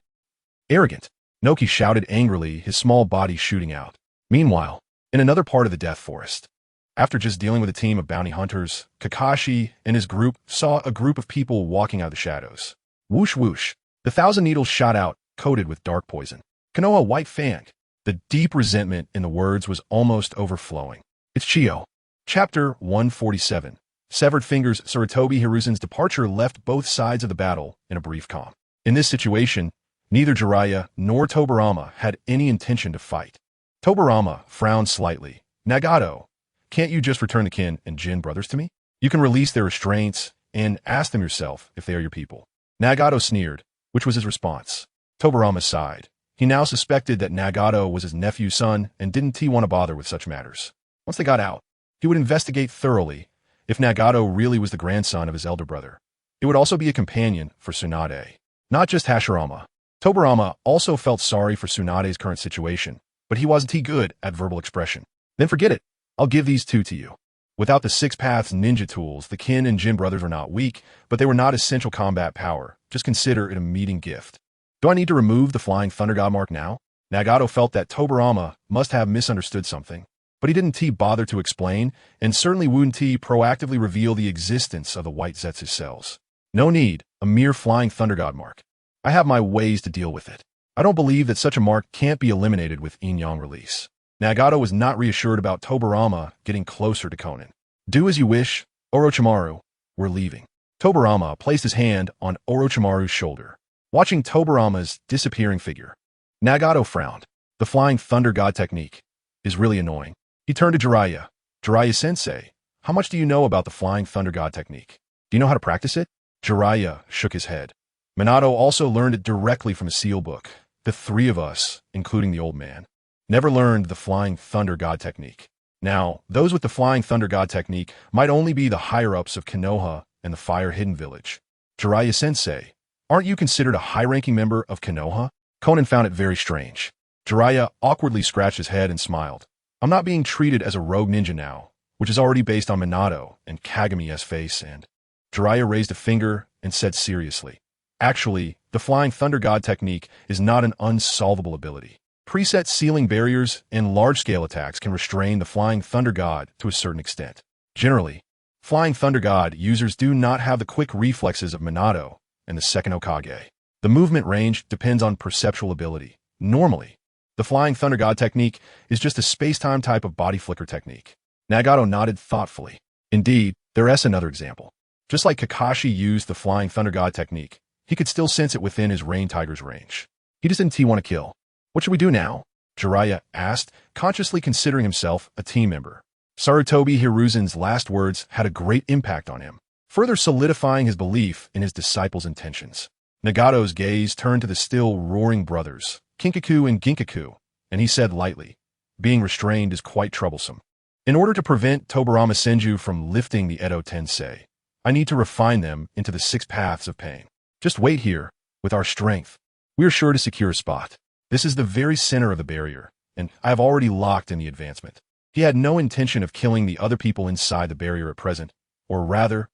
"Arrogant," Noki shouted angrily, his small body shooting out. Meanwhile, in another part of the Death Forest, after just dealing with a team of bounty hunters, Kakashi and his group saw a group of people walking out of the shadows. Whoosh whoosh, the thousand needles shot out, coated with dark poison. Konoha White Fang. The deep resentment in the words was almost overflowing. "It's Chio." Chapter 147. Severed Fingers. Sarutobi Hiruzen's departure left both sides of the battle in a brief calm. In this situation, neither Jiraiya nor Tobirama had any intention to fight. Tobirama frowned slightly. "Nagato, can't you just return the Kin and Jin brothers to me? You can release their restraints and ask them yourself if they are your people." Nagato sneered, which was his response. Tobirama sighed. He now suspected that Nagato was his nephew's son and didn't want to bother with such matters. Once they got out, he would investigate thoroughly. If Nagato really was the grandson of his elder brother, it would also be a companion for Tsunade, not just Hashirama. Tobirama also felt sorry for Tsunade's current situation, but he wasn't good at verbal expression. "Then forget it. I'll give these two to you." Without the Six Paths ninja tools, the Kin and Jin brothers were not weak, but they were not essential combat power. Just consider it a meeting gift. "Do I need to remove the Flying Thunder God mark now?" Nagato felt that Tobirama must have misunderstood something, but he didn't bother to explain, and certainly wouldn't proactively reveal the existence of the White Zetsu cells. "No need, a mere Flying Thunder God mark. I have my ways to deal with it. I don't believe that such a mark can't be eliminated with Yin-Yang release." Nagato was not reassured about Tobirama getting closer to Konan. "Do as you wish, Orochimaru. We're leaving." Tobirama placed his hand on Orochimaru's shoulder, watching Tobirama's disappearing figure. Nagato frowned. The Flying Thunder God technique is really annoying. He turned to Jiraiya. Jiraiya-sensei, how much do you know about the Flying Thunder God technique? Do you know how to practice it? Jiraiya shook his head. Minato also learned it directly from a seal book. The three of us, including the old man, never learned the Flying Thunder God technique. Now, those with the Flying Thunder God technique might only be the higher-ups of Konoha and the Fire Hidden Village. Jiraiya-sensei, aren't you considered a high-ranking member of Konoha? Konan found it very strange. Jiraiya awkwardly scratched his head and smiled. I'm not being treated as a rogue ninja now, which is already based on Minato and Kagami's face, and Jiraiya raised a finger and said seriously, actually, the Flying Thunder God technique is not an unsolvable ability. Preset ceiling barriers and large-scale attacks can restrain the Flying Thunder God to a certain extent. Generally, Flying Thunder God users do not have the quick reflexes of Minato and the second Hokage. The movement range depends on perceptual ability. Normally, the Flying Thunder God technique is just a space-time type of body flicker technique. Nagato nodded thoughtfully. Indeed, there is another example. Just like Kakashi used the Flying Thunder God technique, he could still sense it within his Rain Tiger's range. He just didn't want to kill. What should we do now? Jiraiya asked, consciously considering himself a team member. Sarutobi Hiruzen's last words had a great impact on him, further solidifying his belief in his disciples' intentions. Nagato's gaze turned to the still roaring brothers, Kinkaku and Ginkaku, and he said lightly, being restrained is quite troublesome. In order to prevent Tobarama Senju from lifting the Edo Tensei, I need to refine them into the 6 paths of pain. Just wait here. With our strength, we are sure to secure a spot. This is the very center of the barrier, and I have already locked in the advancement. He had no intention of killing the other people inside the barrier at present, or rather,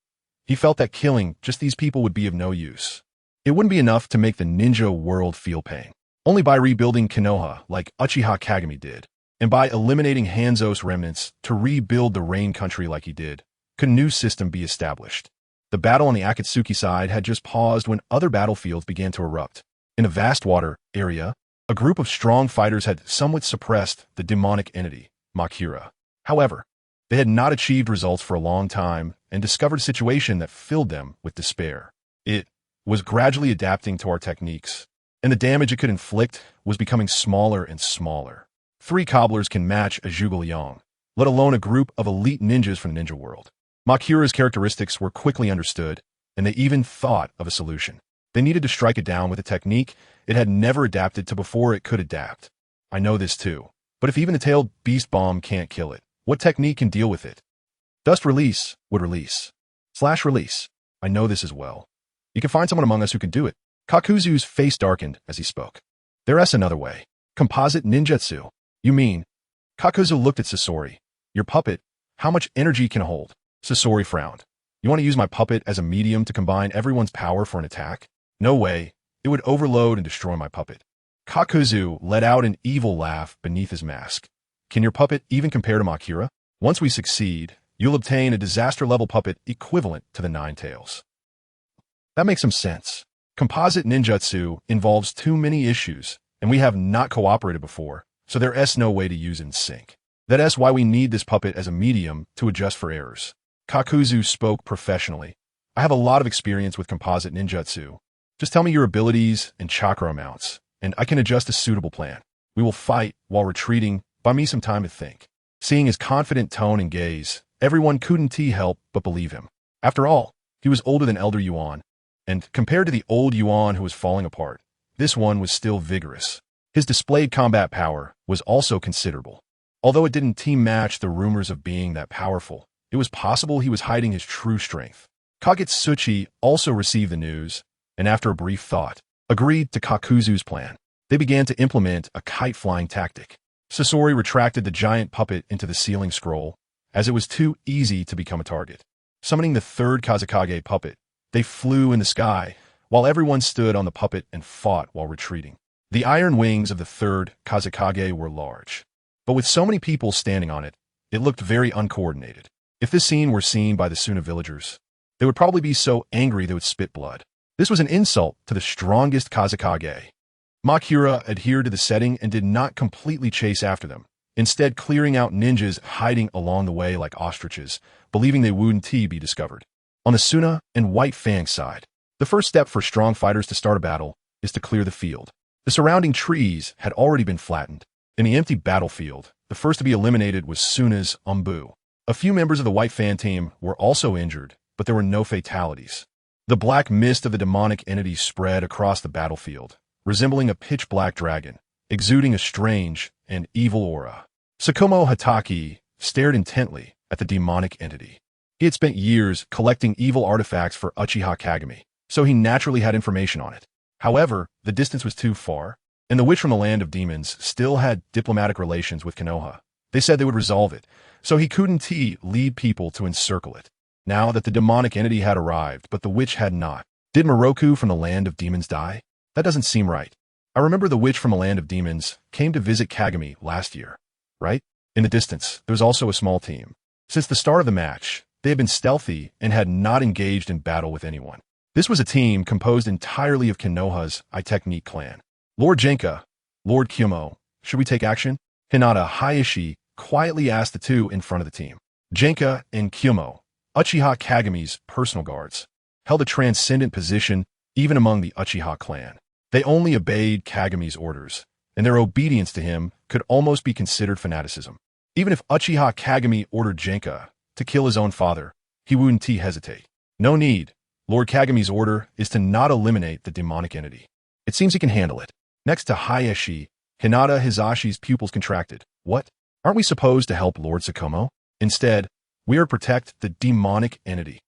he felt that killing just these people would be of no use. It wouldn't be enough to make the ninja world feel pain. Only by rebuilding Konoha like Uchiha Kagami did, and by eliminating Hanzo's remnants to rebuild the Rain Country like he did, could a new system be established. The battle on the Akatsuki side had just paused when other battlefields began to erupt. In a vast water area, a group of strong fighters had somewhat suppressed the demonic entity, Makira. However, they had not achieved results for a long time and discovered a situation that filled them with despair. It was gradually adapting to our techniques, and the damage it could inflict was becoming smaller and smaller. 3 cobblers can match a Zhuge Liang, let alone a group of elite ninjas from the ninja world. Makira's characteristics were quickly understood, and they even thought of a solution. They needed to strike it down with a technique it had never adapted to before it could adapt. I know this too, but if even the tailed beast bomb can't kill it, what technique can deal with it? Dust release would release. / release. I know this as well. You can find someone among us who can do it. Kakuzu's face darkened as he spoke. There is another way. Composite ninjutsu. You mean? Kakuzu looked at Sasori. Your puppet, how much energy can it hold? Sasori frowned. You want to use my puppet as a medium to combine everyone's power for an attack? No way. It would overload and destroy my puppet. Kakuzu let out an evil laugh beneath his mask. Can your puppet even compare to Makira? Once we succeed, you'll obtain a disaster-level puppet equivalent to the 9 tails. That makes some sense. Composite ninjutsu involves too many issues, and we have not cooperated before, so there is no way to use it in sync. That is why we need this puppet as a medium to adjust for errors. Kakuzu spoke professionally. I have a lot of experience with composite ninjutsu. Just tell me your abilities and chakra amounts, and I can adjust a suitable plan. We will fight while retreating. Buy me some time to think. Seeing his confident tone and gaze, everyone couldn't help but believe him. After all, he was older than Elder Yuan, and compared to the old Yuan who was falling apart, this one was still vigorous. His displayed combat power was also considerable. Although it didn't team match the rumors of being that powerful, it was possible he was hiding his true strength. Kagutsuchi also received the news, and after a brief thought, agreed to Kakuzu's plan. They began to implement a kite-flying tactic. Sasori retracted the giant puppet into the ceiling scroll, as it was too easy to become a target. Summoning the 3rd Kazekage puppet, they flew in the sky, while everyone stood on the puppet and fought while retreating. The iron wings of the 3rd Kazekage were large, but with so many people standing on it, it looked very uncoordinated. If this scene were seen by the Suna villagers, they would probably be so angry they would spit blood. This was an insult to the strongest Kazekage. Makira adhered to the setting and did not completely chase after them, instead clearing out ninjas hiding along the way like ostriches, believing they wouldn't be discovered. On the Suna and White Fang side, the first step for strong fighters to start a battle is to clear the field. The surrounding trees had already been flattened. In the empty battlefield, The first to be eliminated was Sukuna'sHelp. A few members of the white fan team were also injured, but there were no fatalities. The black mist of the demonic entity spread across the battlefield, resembling a pitch-black dragon, exuding a strange and evil aura. Tsukumo Hatake stared intently at the demonic entity. He had spent years collecting evil artifacts for Uchiha Kagami, so he naturally had information on it. However, the distance was too far, and the witch from the land of demons still had diplomatic relations with Konoha. They said they would resolve it, so he couldn't lead people to encircle it. Now that the demonic entity had arrived, but the witch had not. Did Moroku from the land of demons die? That doesn't seem right. I remember the witch from the land of demons came to visit Kagami last year, right? In the distance, there was also a small team. Since the start of the match, they had been stealthy and had not engaged in battle with anyone. This was a team composed entirely of Konoha's I-Technique clan. Lord Genka, Lord Kyumo, should we take action? Hinata Hayashi quietly asked the two in front of the team. Genka and Kyumo, Uchiha Kagami's personal guards, held a transcendent position even among the Uchiha clan. They only obeyed Kagami's orders, and their obedience to him could almost be considered fanaticism. Even if Uchiha Kagami ordered Genka to kill his own father, he wouldn't hesitate. No need. Lord Kagami's order is to not eliminate the demonic entity. It seems he can handle it. Next to Hayashi, Hinata Hizashi's pupils contracted. What? Aren't we supposed to help Lord Tsukumo? Instead, we are to protect the demonic entity.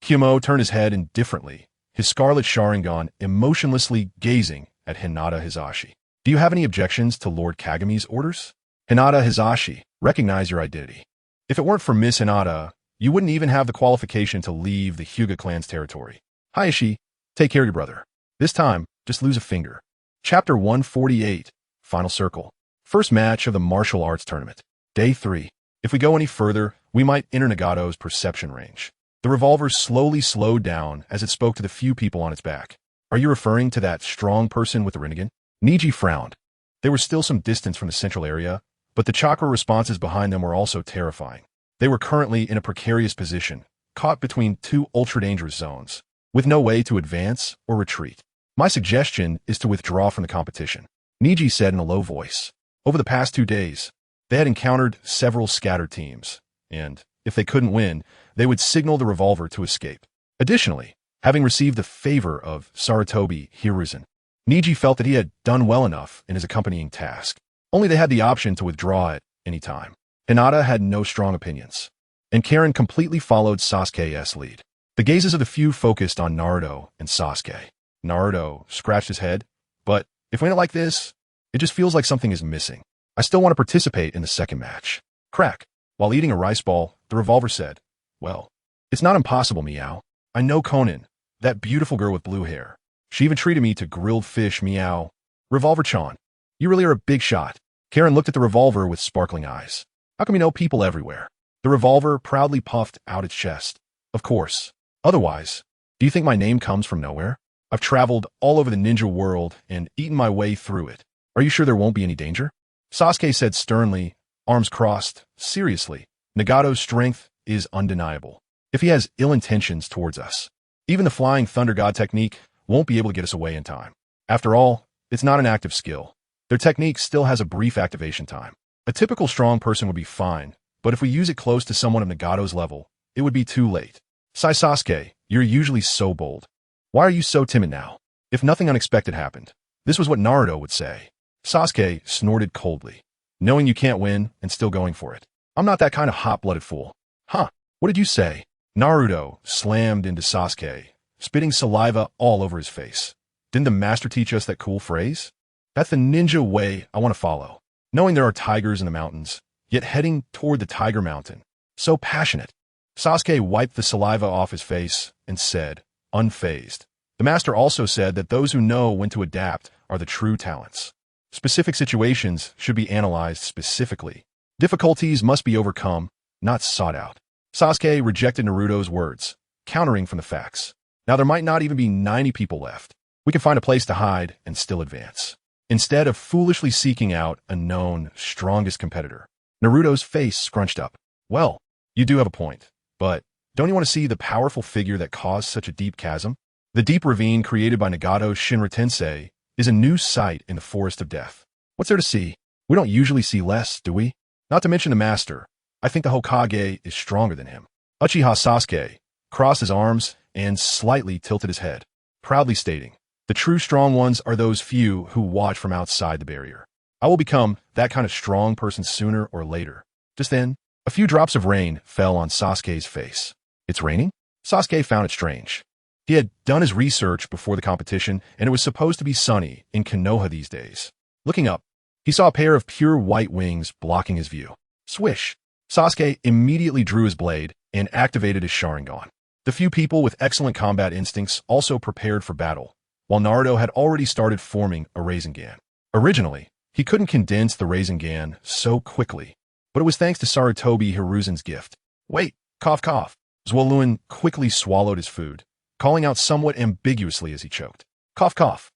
Kyumo turned his head indifferently, his scarlet Sharingan emotionlessly gazing at Hinata Hizashi. Do you have any objections to Lord Kagami's orders? Hinata Hizashi, recognize your identity. If it weren't for Miss Hinata, you wouldn't even have the qualification to leave the Hyuga clan's territory. Hayashi, take care of your brother. This time, just lose a finger. Chapter 148, Final Circle. First match of the martial arts tournament. Day 3. If we go any further, we might enter Nagato's perception range. The revolver slowly slowed down as it spoke to the few people on its back. Are you referring to that strong person with the Rinnegan? Niji frowned. There was still some distance from the central area, but the chakra responses behind them were also terrifying. They were currently in a precarious position, caught between two ultra-dangerous zones, with no way to advance or retreat. My suggestion is to withdraw from the competition, Niji said in a low voice. Over the past 2 days, they had encountered several scattered teams, and, if they couldn't win, they would signal the revolver to escape. Additionally, having received the favor of Sarutobi Hiruzen, Niji felt that he had done well enough in his accompanying task. Only they had the option to withdraw at any time. Hinata had no strong opinions, and Karen completely followed Sasuke's lead. The gazes of the few focused on Naruto and Sasuke. Naruto scratched his head, but if we end it like this, it just feels like something is missing. I still want to participate in the second match. Crack. While eating a rice ball, the revolver said, well, it's not impossible, me.I. I know Conan, that beautiful girl with blue hair. She even treated me to grilled fish, me.I. Revolver-chan, you really are a big shot. Karen looked at the revolver with sparkling eyes. How come you know people everywhere? The revolver proudly puffed out its chest. Of course. Otherwise, do you think my name comes from nowhere? I've traveled all over the ninja world and eaten my way through it. Are you sure there won't be any danger? Sasuke said sternly, arms crossed. Seriously, Nagato's strength is undeniable. If he has ill intentions towards us, even the flying thunder god technique won't be able to get us away in time. After all, it's not an active skill. Their technique still has a brief activation time. A typical strong person would be fine, but if we use it close to someone of Nagato's level, it would be too late. Sasuke, you're usually so bold. Why are you so timid now? If nothing unexpected happened, this was what Naruto would say. Sasuke snorted coldly, knowing you can't win and still going for it. I'm not that kind of hot-blooded fool. Huh, what did you say? Naruto slammed into Sasuke, spitting saliva all over his face. Didn't the master teach us that cool phrase? That's the ninja way I want to follow. Knowing there are tigers in the mountains, yet heading toward the tiger mountain. So passionate. Sasuke wiped the saliva off his face and said, unfazed. The master also said that those who know when to adapt are the true talents. Specific situations should be analyzed specifically. Difficulties must be overcome, not sought out. Sasuke rejected Naruto's words, countering from the facts. Now there might not even be 90 people left. We can find a place to hide and still advance. Instead of foolishly seeking out a known, strongest competitor, Naruto's face scrunched up. Well, you do have a point, but don't you want to see the powerful figure that caused such a deep chasm? The deep ravine created by Nagato's Shinra Tensei is a new sight in the Forest of Death. What's there to see? We don't usually see less, do we? Not to mention the master. I think the Hokage is stronger than him. Uchiha Sasuke crossed his arms and slightly tilted his head, proudly stating, the true strong ones are those few who watch from outside the barrier. I will become that kind of strong person sooner or later. Just then, a few drops of rain fell on Sasuke's face. It's raining? Sasuke found it strange. He had done his research before the competition, and it was supposed to be sunny in Konoha these days. Looking up, he saw a pair of pure white wings blocking his view. Swish! Sasuke immediately drew his blade and activated his Sharingan. The few people with excellent combat instincts also prepared for battle, while Naruto had already started forming a Rasengan. Originally, he couldn't condense the Rasengan so quickly, but it was thanks to Sarutobi Hiruzen's gift. Wait, cough cough. Zwolluen quickly swallowed his food, calling out somewhat ambiguously as he choked. Cough cough.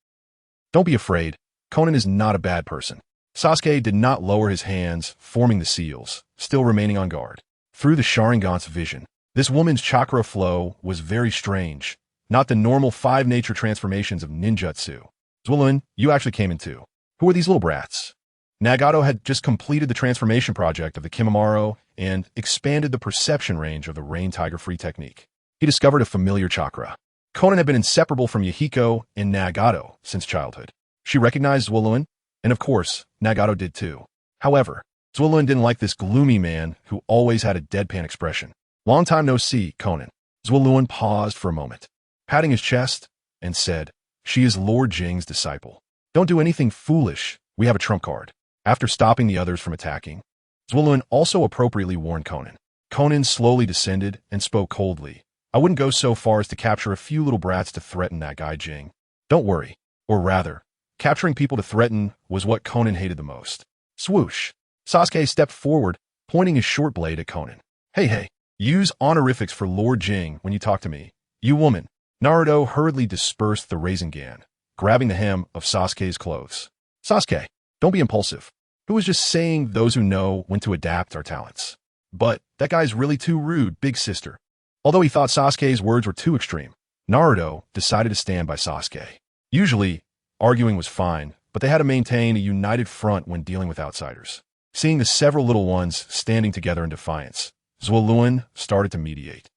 Don't be afraid, Konan is not a bad person. Sasuke did not lower his hands, forming the seals, still remaining on guard. Through the Sharingan's vision, this woman's chakra flow was very strange, not the normal 5 nature transformations of ninjutsu. Zwolluen, you actually came in too. Who are these little brats? Nagato had just completed the transformation project of the Kimimaro and expanded the perception range of the Rain Tiger Free technique. He discovered a familiar chakra. Konan had been inseparable from Yahiko and Nagato since childhood. She recognized Zwolluen, and of course, Nagato did too. However, Zwolluen didn't like this gloomy man who always had a deadpan expression. Long time no see, Konan. Zwolluen paused for a moment, patting his chest, and said, she is Lord Jing's disciple. Don't do anything foolish, we have a trump card. After stopping the others from attacking, Zwolluen also appropriately warned Konan. Konan slowly descended and spoke coldly. I wouldn't go so far as to capture a few little brats to threaten that guy Jing. Don't worry. Or rather, capturing people to threaten was what Konan hated the most. Swoosh. Sasuke stepped forward, pointing his short blade at Konan. Hey, use honorifics for Lord Jing when you talk to me. You woman. Naruto hurriedly dispersed the Rasengan, grabbing the hem of Sasuke's clothes. Sasuke, don't be impulsive. Who was just saying those who know when to adapt our talents? But that guy's really too rude, big sister. Although he thought Sasuke's words were too extreme, Naruto decided to stand by Sasuke. Usually, arguing was fine, but they had to maintain a united front when dealing with outsiders. Seeing the several little ones standing together in defiance, Zwolluen started to mediate.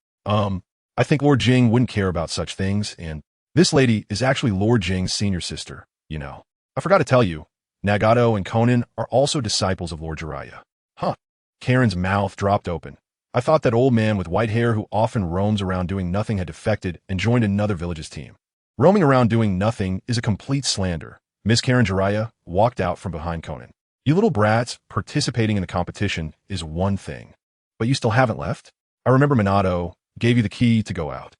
I think Lord Jing wouldn't care about such things, and this lady is actually Lord Jing's senior sister, you know. I forgot to tell you, Nagato and Konan are also disciples of Lord Jiraiya. Huh. Karen's mouth dropped open. I thought that old man with white hair who often roams around doing nothing had defected and joined another village's team. Roaming around doing nothing is a complete slander. Miss Karen Jiraiya walked out from behind Konan. You little brats participating in the competition is one thing, but you still haven't left? I remember Minato gave you the key to go out.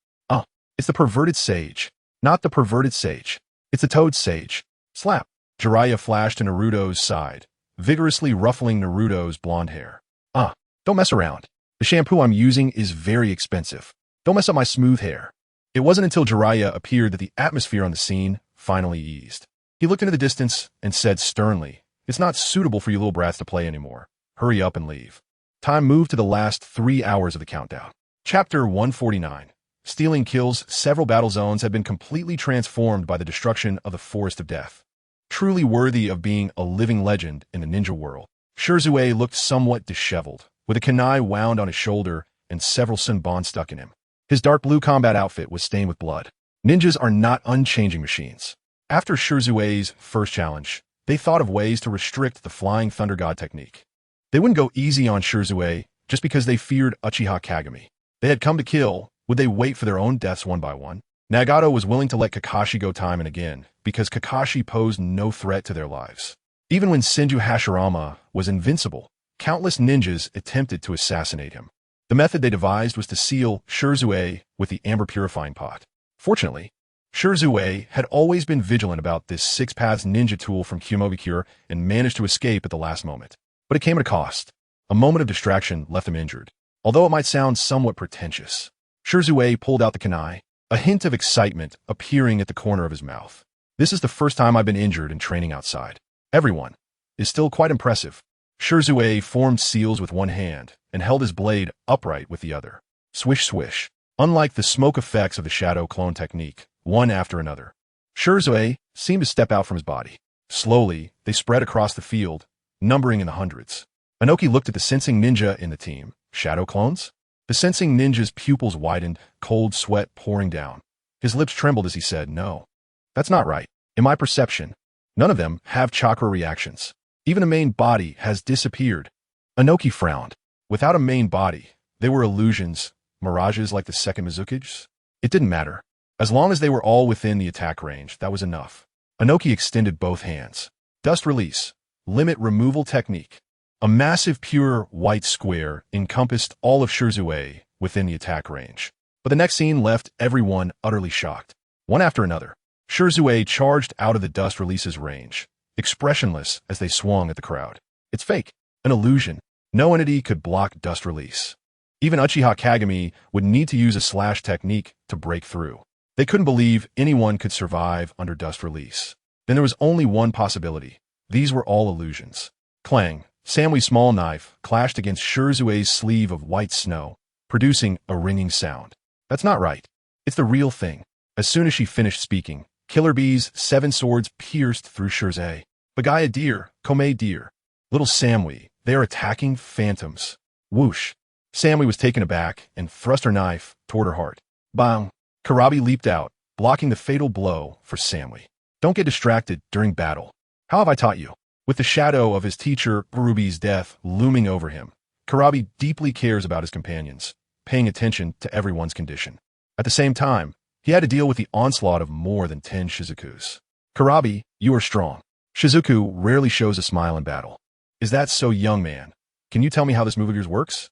It's the perverted sage. Not the perverted sage. It's the toad sage. Slap. Jiraiya flashed to Naruto's side, vigorously ruffling Naruto's blonde hair. Don't mess around. The shampoo I'm using is very expensive. Don't mess up my smooth hair. It wasn't until Jiraiya appeared that the atmosphere on the scene finally eased. He looked into the distance and said sternly, it's not suitable for you little brats to play anymore. Hurry up and leave. Time moved to the last 3 hours of the countdown. Chapter 149. Stealing kills. Several battle zones had been completely transformed by the destruction of the Forest of Death. Truly worthy of being a living legend in the ninja world, Shurzue looked somewhat disheveled, with a kunai wound on his shoulder and several sunbon stuck in him. His dark blue combat outfit was stained with blood. Ninjas are not unchanging machines. After Shurzue's first challenge, they thought of ways to restrict the Flying Thunder God technique. They wouldn't go easy on Shurzue just because they feared Uchiha Kagami. They had come to kill. Would they wait for their own deaths one by one? Nagato was willing to let Kakashi go time and again because Kakashi posed no threat to their lives. Even when Senju Hashirama was invincible, countless ninjas attempted to assassinate him. The method they devised was to seal Shurzue with the amber purifying pot. Fortunately, Shurzue had always been vigilant about this 6 paths ninja tool from KyouMasters and managed to escape at the last moment. But it came at a cost. A moment of distraction left him injured, although it might sound somewhat pretentious. Shurzue pulled out the kunai, a hint of excitement appearing at the corner of his mouth. This is the first time I've been injured in training outside. Everyone is still quite impressive. Shurzue formed seals with one hand and held his blade upright with the other. Swish swish. Unlike the smoke effects of the shadow clone technique, one after another, Shurzue seemed to step out from his body. Slowly, they spread across the field, numbering in the hundreds. Inoki looked at the sensing ninja in the team. Shadow clones? The sensing ninja's pupils widened, cold sweat pouring down. His lips trembled as he said, "No. That's not right. In my perception, none of them have chakra reactions. Even a main body has disappeared." Inoki frowned. Without a main body, they were illusions, mirages like the second Mizuki's. It didn't matter. As long as they were all within the attack range, that was enough. Inoki extended both hands. Dust release. Limit removal technique. A massive pure white square encompassed all of Shirzue within the attack range. But the next scene left everyone utterly shocked. One after another, Shirzue charged out of the dust release's range, expressionless as they swung at the crowd. It's fake. An illusion. No entity could block dust release. Even Uchiha Kagami would need to use a slash technique to break through. They couldn't believe anyone could survive under dust release. Then there was only one possibility. These were all illusions. Clang. Samui's small knife clashed against Shirzue's sleeve of white snow, producing a ringing sound. That's not right. It's the real thing. As soon as she finished speaking, Killer Bee's 7 swords pierced through Shirzue. Bagaya deer, Komei deer. Little Samui, they are attacking phantoms. Whoosh. Samui was taken aback and thrust her knife toward her heart. Bang. Karabi leaped out, blocking the fatal blow for Samui. Don't get distracted during battle. How have I taught you? With the shadow of his teacher, Ruby's death, looming over him, Karabi deeply cares about his companions, paying attention to everyone's condition. At the same time, he had to deal with the onslaught of more than 10 Shizukus. Karabi, you are strong. Shizuku rarely shows a smile in battle. Is that so, young man? Can you tell me how this move of yours works?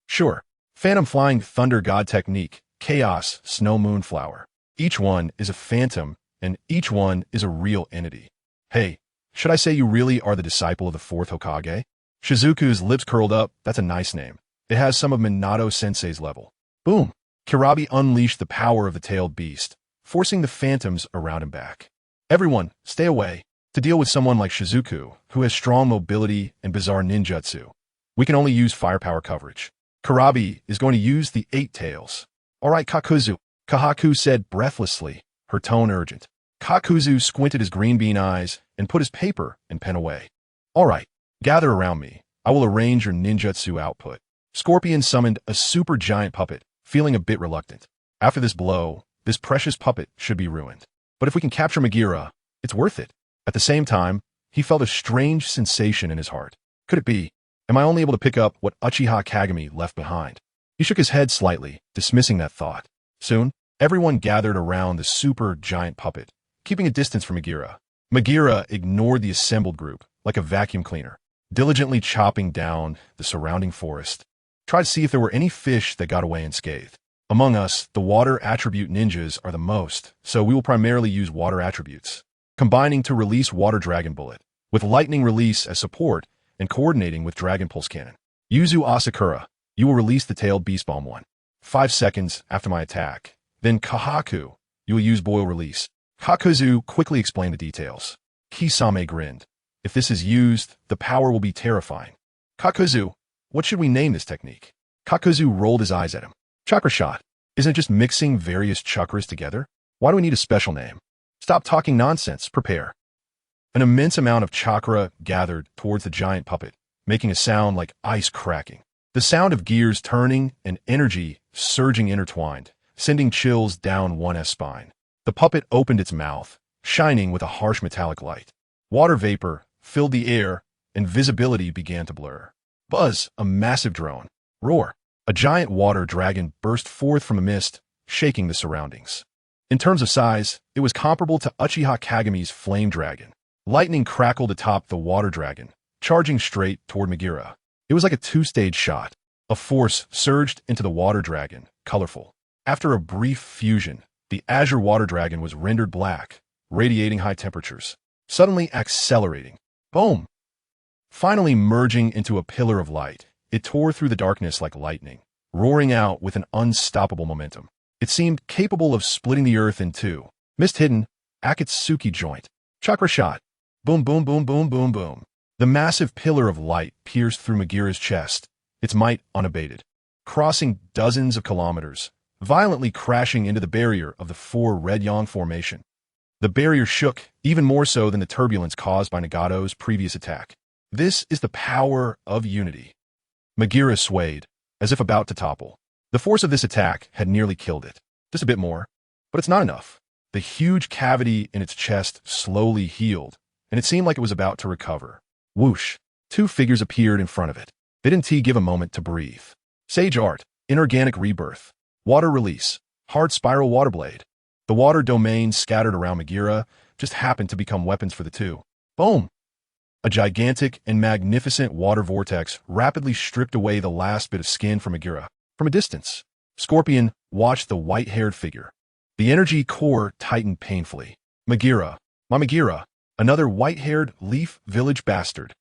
Sure. Phantom Flying Thunder God Technique, Chaos Snow Moon Flower. Each one is a phantom, and each one is a real entity. Hey, should I say you really are the disciple of the 4th Hokage? Shizuku's lips curled up. That's a nice name. It has some of Minato-sensei's level. Boom! Karabi unleashed the power of the tailed beast, forcing the phantoms around him back. Everyone, stay away. To deal with someone like Shizuku, who has strong mobility and bizarre ninjutsu, we can only use firepower coverage. Karabi is going to use the 8 tails. All right, Kakuzu, Kahaku said breathlessly, her tone urgent. Kakuzu squinted his green bean eyes and put his paper and pen away. All right, gather around me. I will arrange your ninjutsu output. Scorpion summoned a super giant puppet, feeling a bit reluctant. After this blow, this precious puppet should be ruined. But if we can capture Megira, it's worth it. At the same time, he felt a strange sensation in his heart. Could it be? Am I only able to pick up what Uchiha Kagami left behind? He shook his head slightly, dismissing that thought. Soon, everyone gathered around the super giant puppet, keeping a distance from Megira. Megira ignored the assembled group like a vacuum cleaner, diligently chopping down the surrounding forest. Tried to see if there were any fish that got away unscathed. Among us, the water attribute ninjas are the most, so we will primarily use water attributes, combining to release Water Dragon Bullet, with Lightning Release as support and coordinating with Dragon Pulse Cannon. Yuzu Asakura, you will release the tailed Beast Bomb 5 seconds after my attack. Then Kahaku, you will use Boil Release. Kakuzu quickly explained the details. Kisame grinned. If this is used, the power will be terrifying. Kakuzu, what should we name this technique? Kakuzu rolled his eyes at him. Chakra Shot. Isn't it just mixing various chakras together? Why do we need a special name? Stop talking nonsense. Prepare. An immense amount of chakra gathered towards the giant puppet, making a sound like ice cracking. The sound of gears turning and energy surging intertwined, sending chills down one's spine. The puppet opened its mouth, shining with a harsh metallic light. Water vapor filled the air, and visibility began to blur. Buzz, a massive drone. Roar. A giant water dragon burst forth from the mist, shaking the surroundings. In terms of size, it was comparable to Uchiha Kagami's flame dragon. Lightning crackled atop the water dragon, charging straight toward Megira. It was like a 2-stage shot. A force surged into the water dragon, colorful. After a brief fusion, the azure water dragon was rendered black, radiating high temperatures, suddenly accelerating. Boom! Finally merging into a pillar of light, it tore through the darkness like lightning, roaring out with an unstoppable momentum. It seemed capable of splitting the earth in two. Mist hidden, Akatsuki joint. Chakra shot. Boom, boom, boom, boom, boom, boom. The massive pillar of light pierced through Megira's chest, its might unabated, crossing dozens of kilometers, violently crashing into the barrier of the 4 Red Yang formation. The barrier shook, even more so than the turbulence caused by Nagato's previous attack. This is the power of unity. Megira swayed, as if about to topple. The force of this attack had nearly killed it. Just a bit more. But it's not enough. The huge cavity in its chest slowly healed, and it seemed like it was about to recover. Whoosh! Two figures appeared in front of it. They didn't give a moment to breathe. Sage art, inorganic rebirth, water release, hard spiral water blade. The water domains scattered around Megira just happened to become weapons for the two. Boom! A gigantic and magnificent water vortex rapidly stripped away the last bit of skin from Megira. From a distance, Scorpion watched the white-haired figure. The energy core tightened painfully. Megira, my Megira, another white-haired leaf village bastard.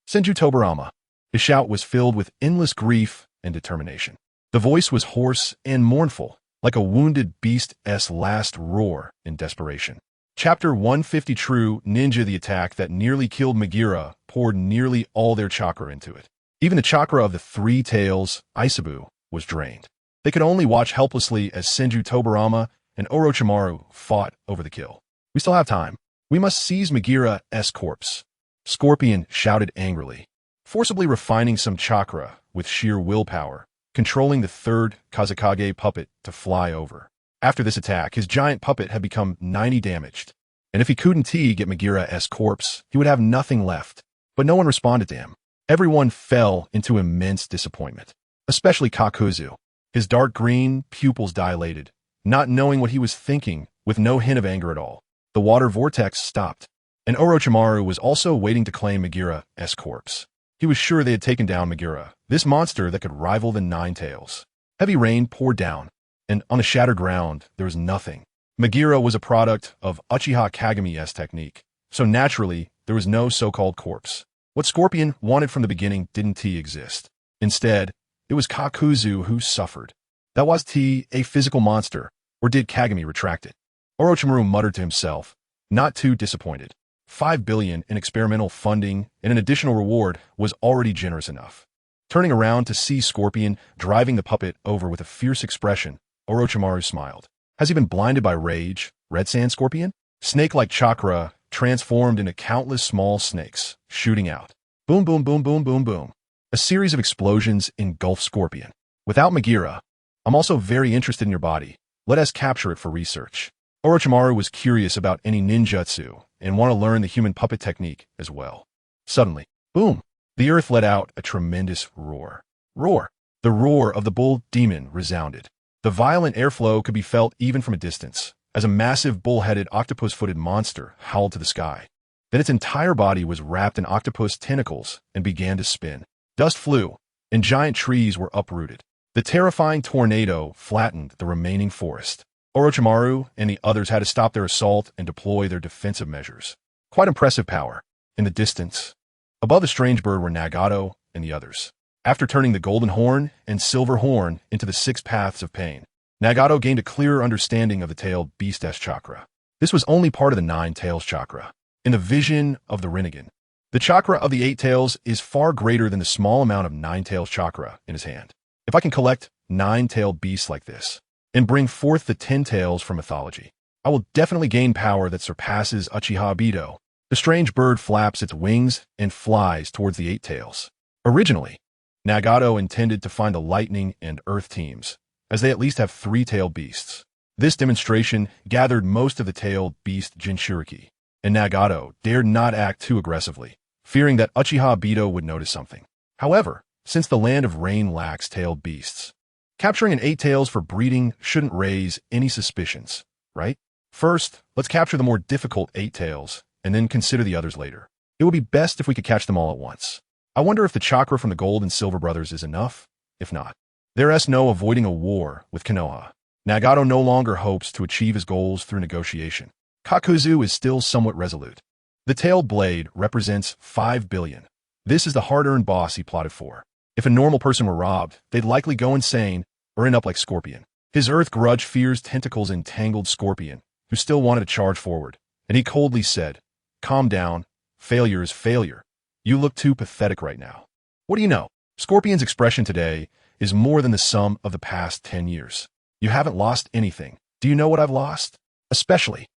Senju Tobarama. His shout was filled with endless grief and determination. The voice was hoarse and mournful, like a wounded beast's last roar in desperation. Chapter 150 True Ninja. The attack that nearly killed Megira poured nearly all their chakra into it. Even the chakra of the three tails, Isabu, was drained. They could only watch helplessly as Senju Tobarama and Orochimaru fought over the kill. We still have time. We must seize Megira's corpse. Scorpion shouted angrily, forcibly refining some chakra with sheer willpower, controlling the third Kazekage puppet to fly over. After this attack, his giant puppet had become 90 damaged, and if he couldn't get Megira's corpse, he would have nothing left. But no one responded to him. Everyone fell into immense disappointment, especially Kakuzu. His dark green pupils dilated, not knowing what he was thinking, with no hint of anger at all. The water vortex stopped, and Orochimaru was also waiting to claim Megira's corpse. He was sure they had taken down Megira, this monster that could rival the Nine Tails. Heavy rain poured down, and on the shattered ground, there was nothing. Megira was a product of Uchiha Kagami's technique, so naturally, there was no so-called corpse. What Scorpion wanted from the beginning didn't exist. Instead, it was Kakuzu who suffered. That was a physical monster, or did Kagami retract it? Orochimaru muttered to himself, not too disappointed. 5 billion in experimental funding and an additional reward was already generous enough. Turning around to see Scorpion driving the puppet over with a fierce expression, Orochimaru smiled. Has he been blinded by rage, Red Sand Scorpion? Snake-like chakra transformed into countless small snakes, shooting out. Boom, boom, boom, boom, boom, boom. A series of explosions engulfed Scorpion. Without Megira, I'm also very interested in your body. Let us capture it for research. Orochimaru was curious about any ninjutsu and want to learn the human puppet technique as well. Suddenly, boom, the earth let out a tremendous roar. Roar! The roar of the bull demon resounded. The violent airflow could be felt even from a distance, as a massive bull-headed octopus-footed monster howled to the sky. Then its entire body was wrapped in octopus tentacles and began to spin. Dust flew, and giant trees were uprooted. The terrifying tornado flattened the remaining forest. Orochimaru and the others had to stop their assault and deploy their defensive measures. Quite impressive power. In the distance, above the strange bird were Nagato and the others. After turning the golden horn and silver horn into the 6 paths of pain, Nagato gained a clearer understanding of the tailed beast's chakra. This was only part of the 9 tails chakra. In the vision of the Rinnegan, the chakra of the 8 tails is far greater than the small amount of 9 tails chakra in his hand. If I can collect 9-tailed beasts like this, and bring forth the 10 tails from mythology, I will definitely gain power that surpasses Uchiha Bido. The strange bird flaps its wings and flies towards the 8 tails. Originally, Nagato intended to find the lightning and earth teams, as they at least have 3-tailed beasts. This demonstration gathered most of the tailed beast Jinchuriki, and Nagato dared not act too aggressively, fearing that Uchiha Bido would notice something. However, since the land of rain lacks tailed beasts, capturing an 8 tails for breeding shouldn't raise any suspicions, right? First, let's capture the more difficult 8 tails, and then consider the others later. It would be best if we could catch them all at once. I wonder if the chakra from the Gold and Silver brothers is enough? If not, there's no avoiding a war with Konoha. Nagato no longer hopes to achieve his goals through negotiation. Kakuzu is still somewhat resolute. The tailed blade represents 5 billion. This is the hard-earned boss he plotted for. If a normal person were robbed, they'd likely go insane or end up like Scorpion. His Earth grudge fears tentacles entangled Scorpion, who still wanted to charge forward, and he coldly said, "Calm down. Failure is failure. You look too pathetic right now." What do you know? Scorpion's expression today is more than the sum of the past 10 years. You haven't lost anything. Do you know what I've lost? Especially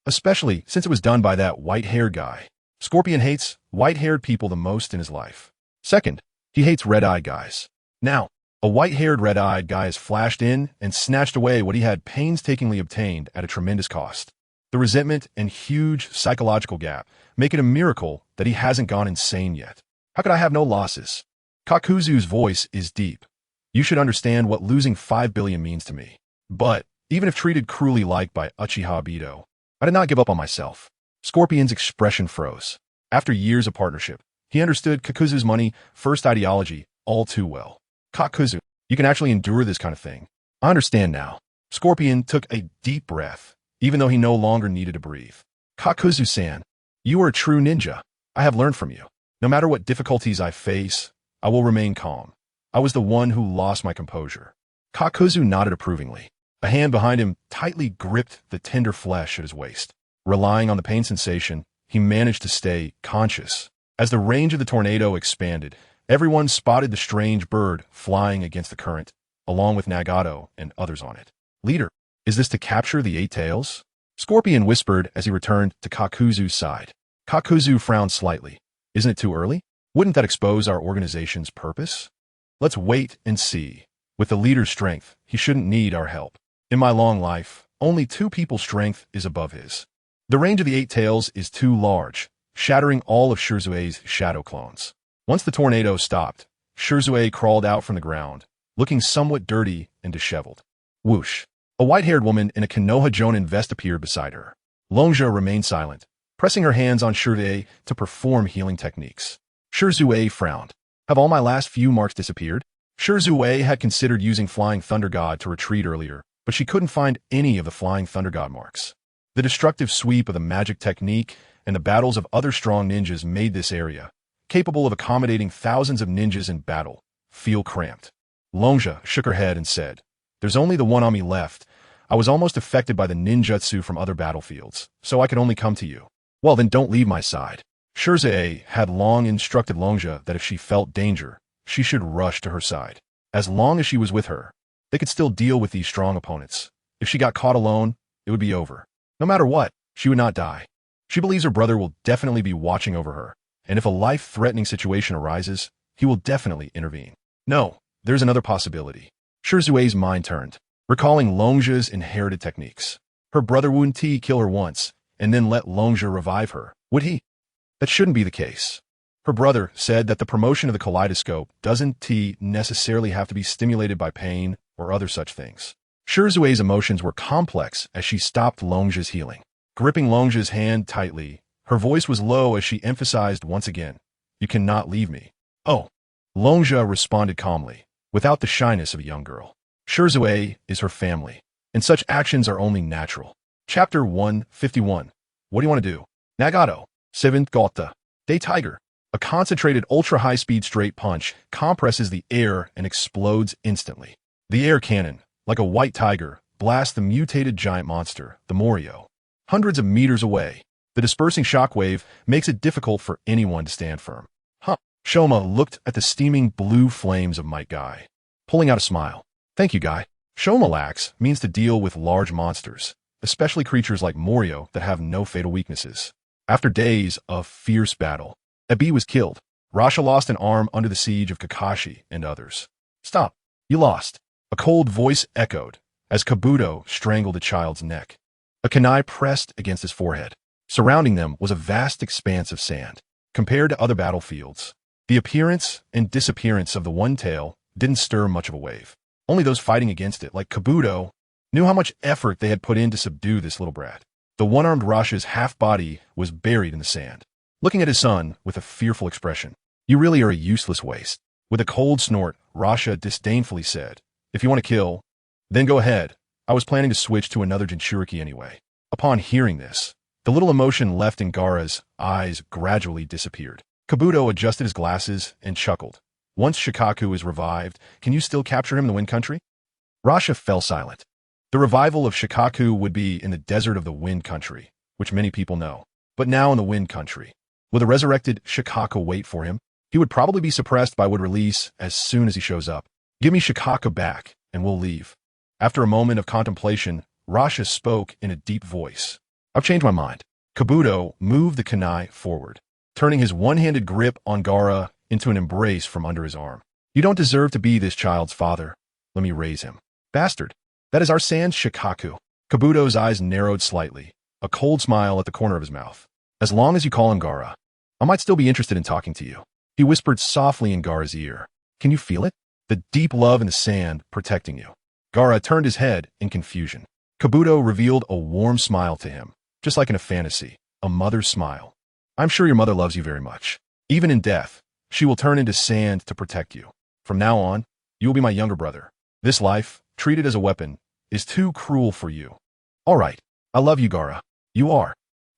since it was done by that white-haired guy. Scorpion hates white-haired people the most in his life. Second, he hates red-eyed guys. Now, a white-haired red-eyed guy has flashed in and snatched away what he had painstakingly obtained at a tremendous cost. The resentment and huge psychological gap make it a miracle that he hasn't gone insane yet. How could I have no losses? Kakuzu's voice is deep. You should understand what losing 5 billion means to me. But, even if treated cruelly like by Uchiha Obito, I did not give up on myself. Scorpion's expression froze. After years of partnership, he understood Kakuzu's money-first ideology all too well. Kakuzu, you can actually endure this kind of thing. I understand now. Scorpion took a deep breath, even though he no longer needed to breathe. Kakuzu-san, you are a true ninja. I have learned from you. No matter what difficulties I face, I will remain calm. I was the one who lost my composure. Kakuzu nodded approvingly. A hand behind him tightly gripped the tender flesh at his waist. Relying on the pain sensation, he managed to stay conscious. As the range of the tornado expanded, everyone spotted the strange bird flying against the current, along with Nagato and others on it. Leader, is this to capture the 8 tails? Scorpion whispered as he returned to Kakuzu's side. Kakuzu frowned slightly. Isn't it too early? Wouldn't that expose our organization's purpose? Let's wait and see. With the leader's strength, he shouldn't need our help. In my long life, only 2 people's strength is above his. The range of the 8 tails is too large, shattering all of Shirazue's shadow clones. Once the tornado stopped, Shirazue crawled out from the ground, looking somewhat dirty and disheveled. Whoosh! A white-haired woman in a Konoha Jonin vest appeared beside her. Longja remained silent, pressing her hands on Shirazue to perform healing techniques. Shirazue frowned. Have all my last few marks disappeared? Shirazue had considered using Flying Thunder God to retreat earlier, but she couldn't find any of the Flying Thunder God marks. The destructive sweep of the magic technique and the battles of other strong ninjas made this area, capable of accommodating thousands of ninjas in battle, feel cramped. Longja shook her head and said, There's only the one on me left. I was almost affected by the ninjutsu from other battlefields, so I could only come to you. Well, then don't leave my side. Shirazue had long instructed Longja that if she felt danger, she should rush to her side. As long as she was with her, they could still deal with these strong opponents. If she got caught alone, it would be over. No matter what, she would not die. She believes her brother will definitely be watching over her, and if a life-threatening situation arises, he will definitely intervene. No, there's another possibility. Shirazue's mind turned, recalling Longja's inherited techniques. Her brother wouldn't kill her once, and then let Longja revive her, would he? That shouldn't be the case. Her brother said that the promotion of the kaleidoscope doesn't necessarily have to be stimulated by pain or other such things. Shirazue's emotions were complex as she stopped Longja's healing. Gripping Longja's hand tightly, her voice was low as she emphasized once again, You cannot leave me. Oh. Longja responded calmly, without the shyness of a young girl. Shirazue is her family, and such actions are only natural. Chapter 151. What do you want to do? Nagato. 7th Gota. Day Tiger. A concentrated ultra-high-speed straight punch compresses the air and explodes instantly. The air cannon, like a white tiger, blasts the mutated giant monster, the Morio. Hundreds of meters away, the dispersing shockwave makes it difficult for anyone to stand firm. Shoma looked at the steaming blue flames of Might Guy, pulling out a smile. Thank you, Guy. Shomalax means to deal with large monsters, especially creatures like Morio that have no fatal weaknesses. After days of fierce battle, Ebi was killed. Rasha lost an arm under the siege of Kakashi and others. Stop. You lost. A cold voice echoed as Kabuto strangled the child's neck. A kunai pressed against his forehead. Surrounding them was a vast expanse of sand. Compared to other battlefields, the appearance and disappearance of the One Tail didn't stir much of a wave. Only those fighting against it, like Kabuto, knew how much effort they had put in to subdue this little brat. The one-armed Rasha's half-body was buried in the sand, looking at his son with a fearful expression. You really are a useless waste. With a cold snort, Rasha disdainfully said, If you want to kill, then go ahead. I was planning to switch to another Jinchuriki anyway. Upon hearing this, the little emotion left in Gaara's eyes gradually disappeared. Kabuto adjusted his glasses and chuckled. Once Shikaku is revived, can you still capture him in the Wind Country? Rasha fell silent. The revival of Shikaku would be in the desert of the Wind Country, which many people know. But now in the Wind Country, will the resurrected Shikaku wait for him? He would probably be suppressed by wood release as soon as he shows up. Give me Shikaku back, and we'll leave. After a moment of contemplation, Rasha spoke in a deep voice. I've changed my mind. Kabuto moved the kunai forward. turning his one-handed grip on Gaara into an embrace from under his arm. You don't deserve to be this child's father. Let me raise him. Bastard. That is our sans Shikaku. Kabuto's eyes narrowed slightly, a cold smile at the corner of his mouth. As long as you call him Gaara, I might still be interested in talking to you. He whispered softly in Gaara's ear. Can you feel it? The deep love in the sand protecting you. Gaara turned his head in confusion. Kabuto revealed a warm smile to him, just like in a fantasy, a mother's smile. I'm sure your mother loves you very much. Even in death, she will turn into sand to protect you. From now on, you will be my younger brother. This life, treated as a weapon, is too cruel for you. All right, I love you, Gaara. You are.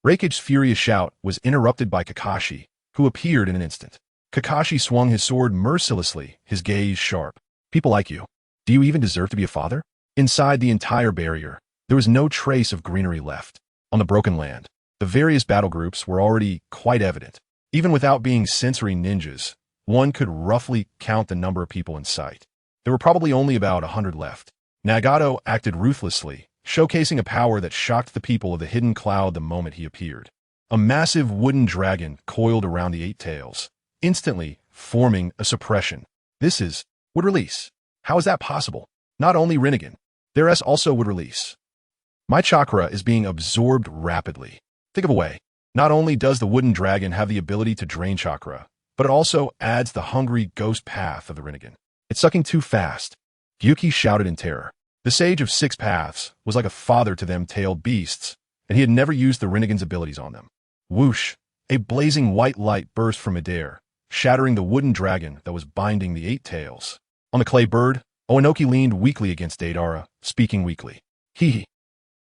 Raikage's furious shout was interrupted by Kakashi, who appeared in an instant. Kakashi swung his sword mercilessly, his gaze sharp. People like you. Do you even deserve to be a father? Inside the entire barrier, there was no trace of greenery left. On the broken land, the various battle groups were already quite evident. Even without being sensory ninjas, one could roughly count the number of people in sight. There were probably only about 100 left. Nagato acted ruthlessly, showcasing a power that shocked the people of the hidden cloud the moment he appeared. A massive wooden dragon coiled around the eight tails, instantly forming a suppression. Would release. How is that possible? Not only Rinnegan, their S also would release. My chakra is being absorbed rapidly. Think of a way. Not only does the wooden dragon have the ability to drain chakra, but it also adds the hungry ghost path of the Rinnegan. It's sucking too fast. Gyuki shouted in terror. The Sage of Six Paths was like a father to them tailed beasts, and he had never used the Rinnegan's abilities on them. Whoosh! A blazing white light burst from midair, shattering the wooden dragon that was binding the eight tails. On the clay bird, Oenoki leaned weakly against Deidara, speaking weakly. Hee.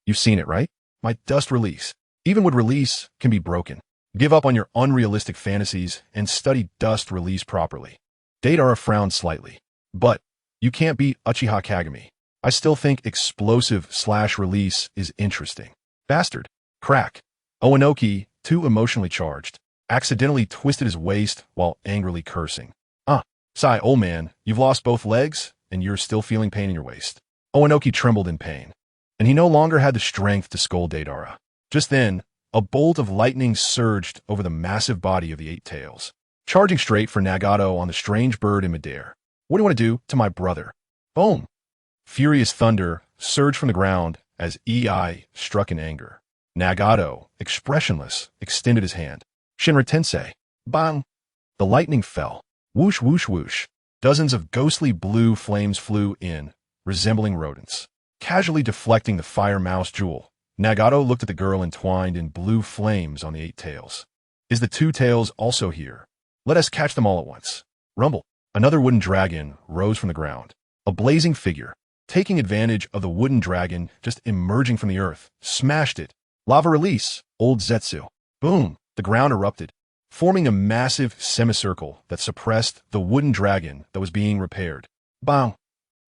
You've seen it, right? My dust release. Even would release can be broken. Give up on your unrealistic fantasies and study dust release properly. Deidara frowned slightly. But you can't beat Uchiha Kagami. I still think explosive/release is interesting. Bastard. Crack. Oenoki, too emotionally charged, accidentally twisted his waist while angrily cursing. Sigh, old man, you've lost both legs, and you're still feeling pain in your waist. Oenoki trembled in pain, and he no longer had the strength to scold Deidara. Just then, a bolt of lightning surged over the massive body of the eight tails, charging straight for Nagato on the strange bird in midair. What do you want to do to my brother? Boom! Furious thunder surged from the ground as me.I struck in anger. Nagato, expressionless, extended his hand. Shinra Tensei. Bang! The lightning fell. Whoosh, whoosh, whoosh. Dozens of ghostly blue flames flew in, resembling rodents. Casually deflecting the fire mouse jewel, Nagato looked at the girl entwined in blue flames on the eight tails. Is the two tails also here? Let us catch them all at once. Rumble. Another wooden dragon rose from the ground. A blazing figure, taking advantage of the wooden dragon just emerging from the earth, smashed it. Lava release, old Zetsu. Boom. The ground erupted, forming a massive semicircle that suppressed the wooden dragon that was being repaired. Bang!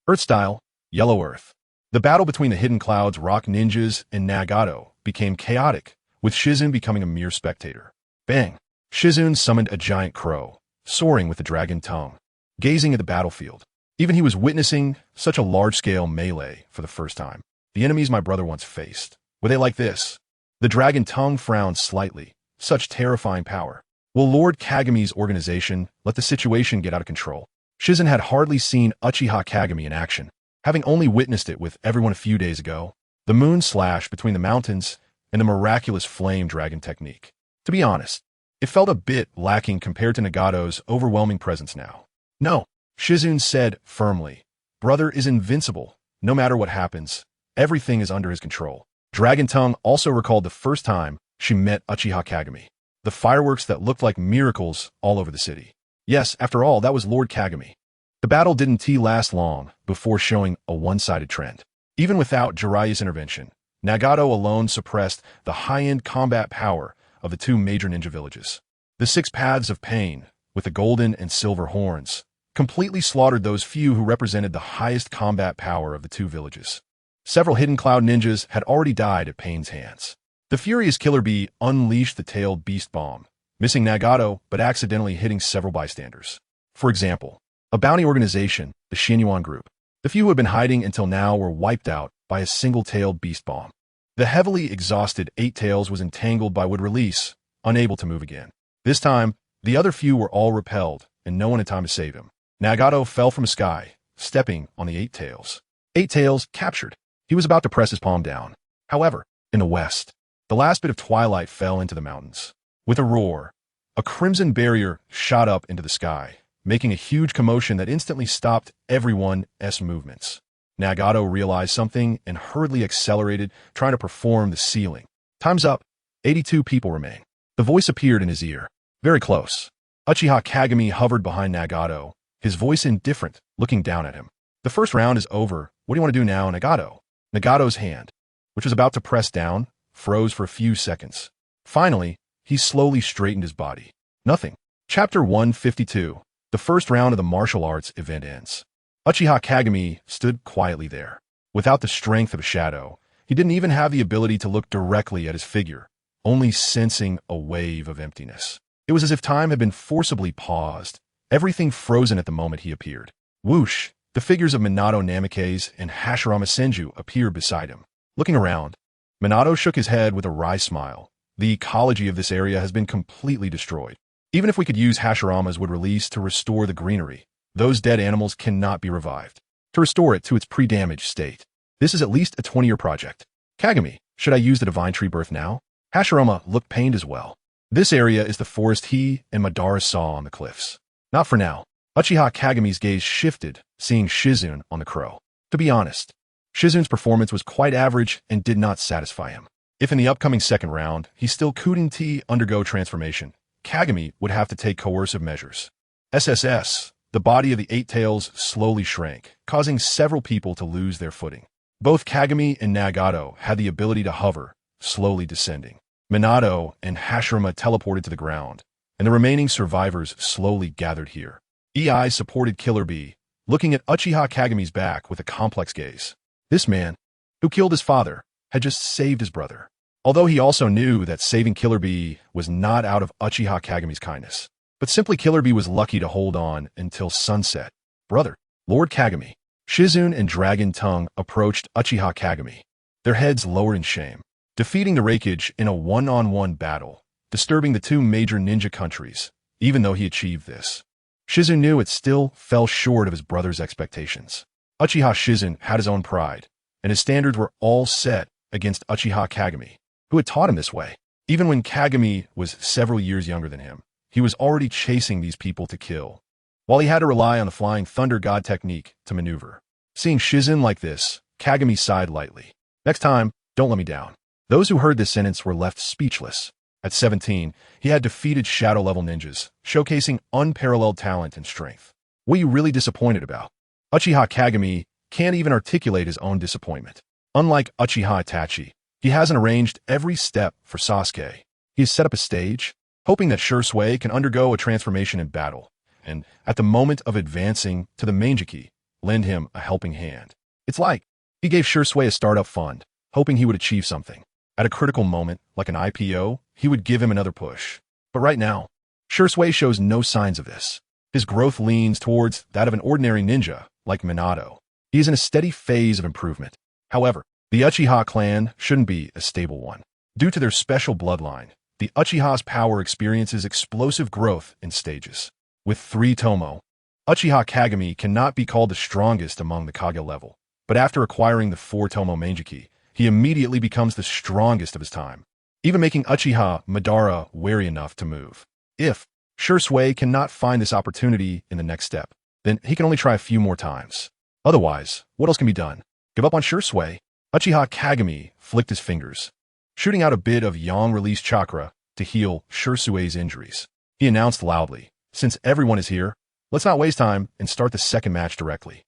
Earth style, yellow earth. The battle between the hidden clouds rock ninjas and Nagato became chaotic, with Shizune becoming a mere spectator. Bang! Shizune summoned a giant crow, soaring with the dragon tongue, gazing at the battlefield. Even he was witnessing such a large-scale melee for the first time. The enemies my brother once faced, were they like this? The dragon tongue frowned slightly. Such terrifying power. Will Lord Kagami's organization let the situation get out of control? Shizune had hardly seen Uchiha Kagami in action, having only witnessed it with everyone a few days ago. The moon slash between the mountains and the miraculous flame dragon technique. To be honest, it felt a bit lacking compared to Nagato's overwhelming presence now. No, Shizune said firmly. Brother is invincible. No matter what happens, everything is under his control. Dragon Tongue also recalled the first time she met Uchiha Kagami. The fireworks that looked like miracles all over the city. Yes, after all, that was Lord Kagami. The battle didn't last long before showing a one-sided trend. Even without Jiraiya's intervention, Nagato alone suppressed the high-end combat power of the two major ninja villages. The Six Paths of Pain, with the golden and silver horns, completely slaughtered those few who represented the highest combat power of the two villages. Several Hidden Cloud ninjas had already died at Pain's hands. The furious Killer Bee unleashed the tailed beast bomb, missing Nagato but accidentally hitting several bystanders. For example, a bounty organization, the Xianyuan group. The few who had been hiding until now were wiped out by a single-tailed beast bomb. The heavily exhausted Eight Tails was entangled by wood release, unable to move again. This time, the other few were all repelled, and no one had time to save him. Nagato fell from the sky, stepping on the Eight Tails. Eight Tails captured. He was about to press his palm down. However, in the west, the last bit of twilight fell into the mountains. With a roar, a crimson barrier shot up into the sky, making a huge commotion that instantly stopped everyone's movements. Nagato realized something and hurriedly accelerated, trying to perform the sealing. Time's up. 82 people remain. The voice appeared in his ear. Very close. Uchiha Kagami hovered behind Nagato, his voice indifferent, looking down at him. The first round is over. What do you want to do now, Nagato? Nagato's hand, which was about to press down, froze for a few seconds. Finally, he slowly straightened his body. Nothing. Chapter 152. The first round of the martial arts event ends. Uchiha Kagami stood quietly there. Without the strength of a shadow, he didn't even have the ability to look directly at his figure, only sensing a wave of emptiness. It was as if time had been forcibly paused, everything frozen at the moment he appeared. Whoosh! The figures of Minato Namikaze and Hashirama Senju appeared beside him. Looking around, Minato shook his head with a wry smile. The ecology of this area has been completely destroyed. Even if we could use Hashirama's wood release to restore the greenery, those dead animals cannot be revived. To restore it to its pre-damaged state, this is at least a 20-year project. Kagami, should I use the divine tree birth now? Hashirama looked pained as well. This area is the forest he and Madara saw on the cliffs. Not for now. Uchiha Kagami's gaze shifted, seeing Shizune on the crow. To be honest, Shizune's performance was quite average and did not satisfy him. If in the upcoming second round, he still couldn't undergo transformation, Kagami would have to take coercive measures. SSS, the body of the Eight Tails slowly shrank, causing several people to lose their footing. Both Kagami and Nagato had the ability to hover, slowly descending. Minato and Hashirama teleported to the ground, and the remaining survivors slowly gathered here. me.I supported Killer Bee, looking at Uchiha Kagami's back with a complex gaze. This man, who killed his father, had just saved his brother. Although he also knew that saving Killer Bee was not out of Uchiha Kagami's kindness, but simply Killer Bee was lucky to hold on until sunset. Brother, Lord Kagami. Shizune and Dragon Tongue approached Uchiha Kagami, their heads lowered in shame, defeating the Raikage in a one-on-one battle, disturbing the two major ninja countries, even though he achieved this. Shizune knew it still fell short of his brother's expectations. Uchiha Shizune had his own pride, and his standards were all set against Uchiha Kagami, who had taught him this way. Even when Kagami was several years younger than him, he was already chasing these people to kill, while he had to rely on the Flying Thunder God technique to maneuver. Seeing Shizune like this, Kagami sighed lightly. Next time, don't let me down. Those who heard this sentence were left speechless. At 17, he had defeated shadow-level ninjas, showcasing unparalleled talent and strength. What are you really disappointed about? Uchiha Kagami can't even articulate his own disappointment. Unlike Uchiha Itachi, he hasn't arranged every step for Sasuke. He has set up a stage, hoping that Shursui can undergo a transformation in battle, and at the moment of advancing to the Manjiki, lend him a helping hand. It's like he gave Shursui a startup fund, hoping he would achieve something. At a critical moment, like an IPO, he would give him another push. But right now, Shursui shows no signs of this. His growth leans towards that of an ordinary ninja, like Minato. He is in a steady phase of improvement. However, the Uchiha clan shouldn't be a stable one. Due to their special bloodline, the Uchiha's power experiences explosive growth in stages. With 3 Tomo, Uchiha Kagami cannot be called the strongest among the Kage level, but after acquiring the 4 Tomo Manjiki, he immediately becomes the strongest of his time, even making Uchiha Madara wary enough to move. If Shursui cannot find this opportunity in the next step, then he can only try a few more times. Otherwise, what else can be done? Give up on Shursui? Uchiha Kagami flicked his fingers, shooting out a bit of yang-release chakra to heal Shursui's injuries. He announced loudly, since everyone is here, let's not waste time and start the second match directly.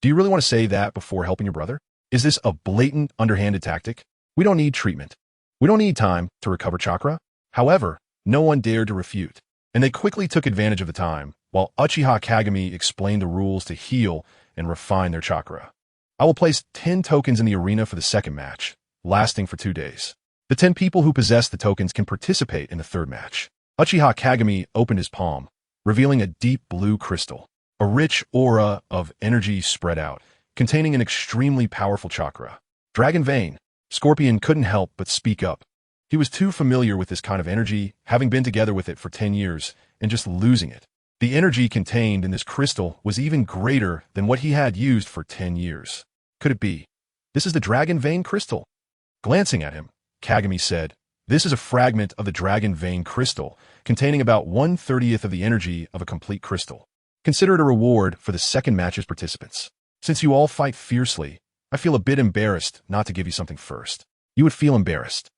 Do you really want to say that before helping your brother? Is this a blatant, underhanded tactic? We don't need treatment. We don't need time to recover chakra. However, no one dared to refute, and they quickly took advantage of the time, while Uchiha Kagami explained the rules to heal and refine their chakra. I will place 10 tokens in the arena for the second match, lasting for 2 days. The 10 people who possess the tokens can participate in the third match. Uchiha Kagami opened his palm, revealing a deep blue crystal. A rich aura of energy spread out, containing an extremely powerful chakra. Dragon Vein. Scorpion couldn't help but speak up. He was too familiar with this kind of energy, having been together with it for 10 years, and just losing it. The energy contained in this crystal was even greater than what he had used for 10 years. Could it be? This is the dragon vein crystal. Glancing at him, Kagami said, "This is a fragment of the dragon vein crystal, containing about 1/30th of the energy of a complete crystal. Consider it a reward for the second match's participants. Since you all fight fiercely, I feel a bit embarrassed not to give you something first." You would feel embarrassed.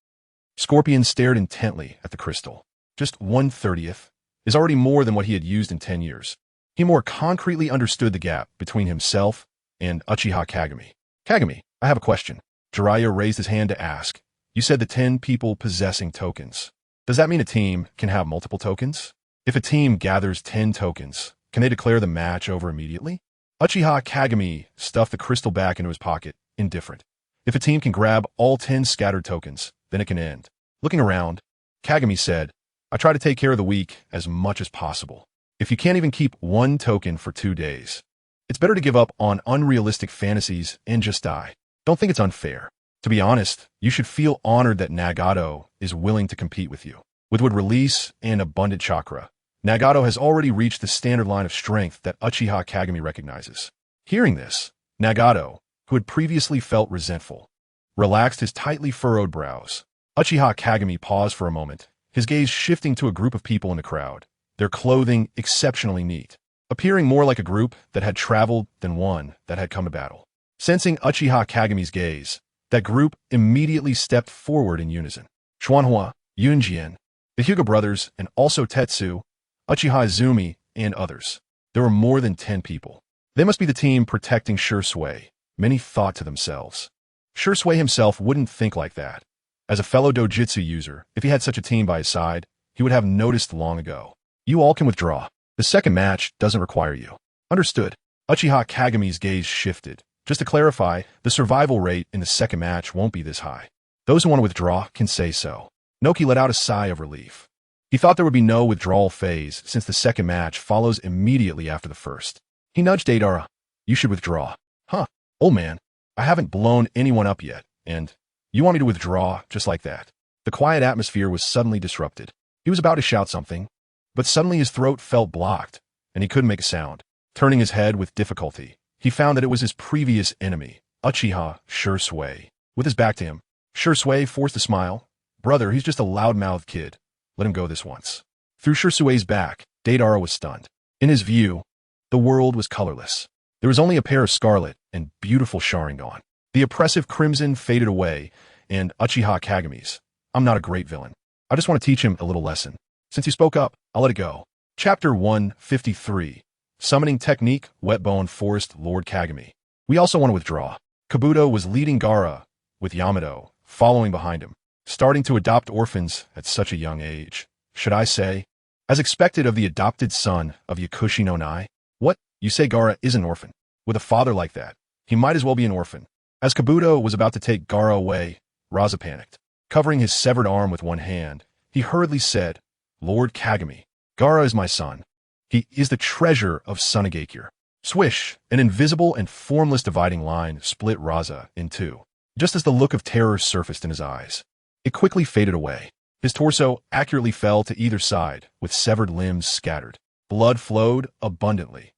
Scorpion stared intently at the crystal. Just 1/30th is already more than what he had used in 10 years. He more concretely understood the gap between himself and Uchiha Kagami. "Kagami, I have a question." Jiraiya raised his hand to ask. "You said the 10 people possessing tokens. Does that mean a team can have multiple tokens? If a team gathers 10 tokens, can they declare the match over immediately?" Uchiha Kagami stuffed the crystal back into his pocket, indifferent. "If a team can grab all 10 scattered tokens, then it can end." Looking around, Kagami said, "I try to take care of the weak as much as possible. If you can't even keep one token for 2 days, it's better to give up on unrealistic fantasies and just die. Don't think it's unfair. To be honest, you should feel honored that Nagato is willing to compete with you. With wood release and abundant chakra, Nagato has already reached the standard line of strength that Uchiha Kagami recognizes." Hearing this, Nagato, who had previously felt resentful, relaxed his tightly furrowed brows. Uchiha Kagami paused for a moment, his gaze shifting to a group of people in the crowd, their clothing exceptionally neat, appearing more like a group that had traveled than one that had come to battle. Sensing Uchiha Kagami's gaze, that group immediately stepped forward in unison. Xuanhua, Yunjian, the Hyuga brothers, and also Tetsu, Uchiha Izumi, and others. There were more than 10 people. They must be the team protecting Shursui, many thought to themselves. Shursui himself wouldn't think like that. As a fellow dojutsu user, if he had such a team by his side, he would have noticed long ago. "You all can withdraw. The second match doesn't require you." "Understood." Uchiha Kagami's gaze shifted. "Just to clarify, the survival rate in the second match won't be this high. Those who want to withdraw can say so." Noki let out a sigh of relief. He thought there would be no withdrawal phase since the second match follows immediately after the first. He nudged Deidara. "You should withdraw." "Huh, old man, I haven't blown anyone up yet, and you want me to withdraw just like that?" The quiet atmosphere was suddenly disrupted. He was about to shout something, but suddenly his throat felt blocked, and he couldn't make a sound. Turning his head with difficulty, he found that it was his previous enemy, Uchiha Shursui. With his back to him, Shursui forced a smile. "Brother, he's just a loud-mouthed kid. Let him go this once." Through Shursui's back, Deidara was stunned. In his view, the world was colorless. There was only a pair of scarlet and beautiful Sharingan. The oppressive crimson faded away, and Uchiha Kagami's, "I'm not a great villain. I just want to teach him a little lesson. Since he spoke up, I'll let it go." Chapter 153. Summoning Technique, Wetbone Forest Lord Kagami. "We also want to withdraw." Kabuto was leading Gaara, with Yamato following behind him. Starting to adopt orphans at such a young age. Should I say? As expected of the adopted son of Yakushi no Nai. "What? You say Gaara is an orphan? With a father like that, he might as well be an orphan." As Kabuto was about to take Gaara away, Raza panicked. Covering his severed arm with one hand, he hurriedly said, "Lord Kagami, Gaara is my son. He is the treasure of Sunagakure." Swish, an invisible and formless dividing line split Raza in two. Just as the look of terror surfaced in his eyes, it quickly faded away. His torso accurately fell to either side, with severed limbs scattered. Blood flowed abundantly.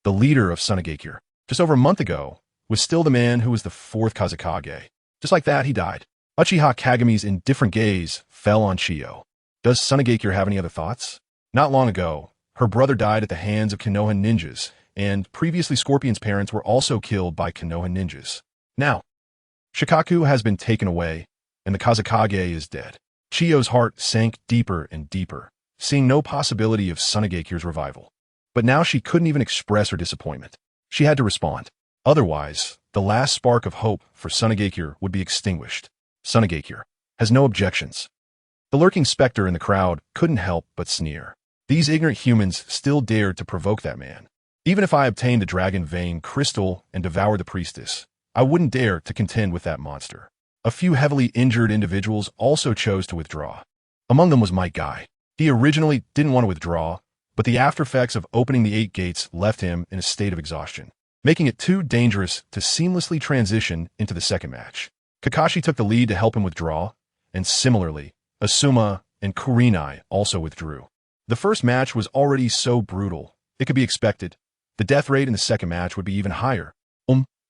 The leader of Sunagakure, just over a month ago, was still the man who was the fourth Kazekage. Just like that, he died. Uchiha Kagami's indifferent gaze fell on Chiyo. Does Sunagakure have any other thoughts? Not long ago, her brother died at the hands of Konoha ninjas, and previously Scorpion's parents were also killed by Konoha ninjas. Now, Shikaku has been taken away, and the Kazekage is dead. Chiyo's heart sank deeper and deeper, seeing no possibility of Sunagakure's revival. But now she couldn't even express her disappointment. She had to respond. Otherwise, the last spark of hope for Sunagakure would be extinguished. Sunagakure has no objections. The lurking specter in the crowd couldn't help but sneer. These ignorant humans still dared to provoke that man. Even if I obtained the dragon vein crystal and devoured the priestess, I wouldn't dare to contend with that monster. A few heavily injured individuals also chose to withdraw. Among them was Might Guy. He originally didn't want to withdraw, but the aftereffects of opening the 8 gates left him in a state of exhaustion, making it too dangerous to seamlessly transition into the second match. Kakashi took the lead to help him withdraw, and similarly, Asuma and Kurinai also withdrew. The first match was already so brutal, it could be expected. The death rate in the second match would be even higher.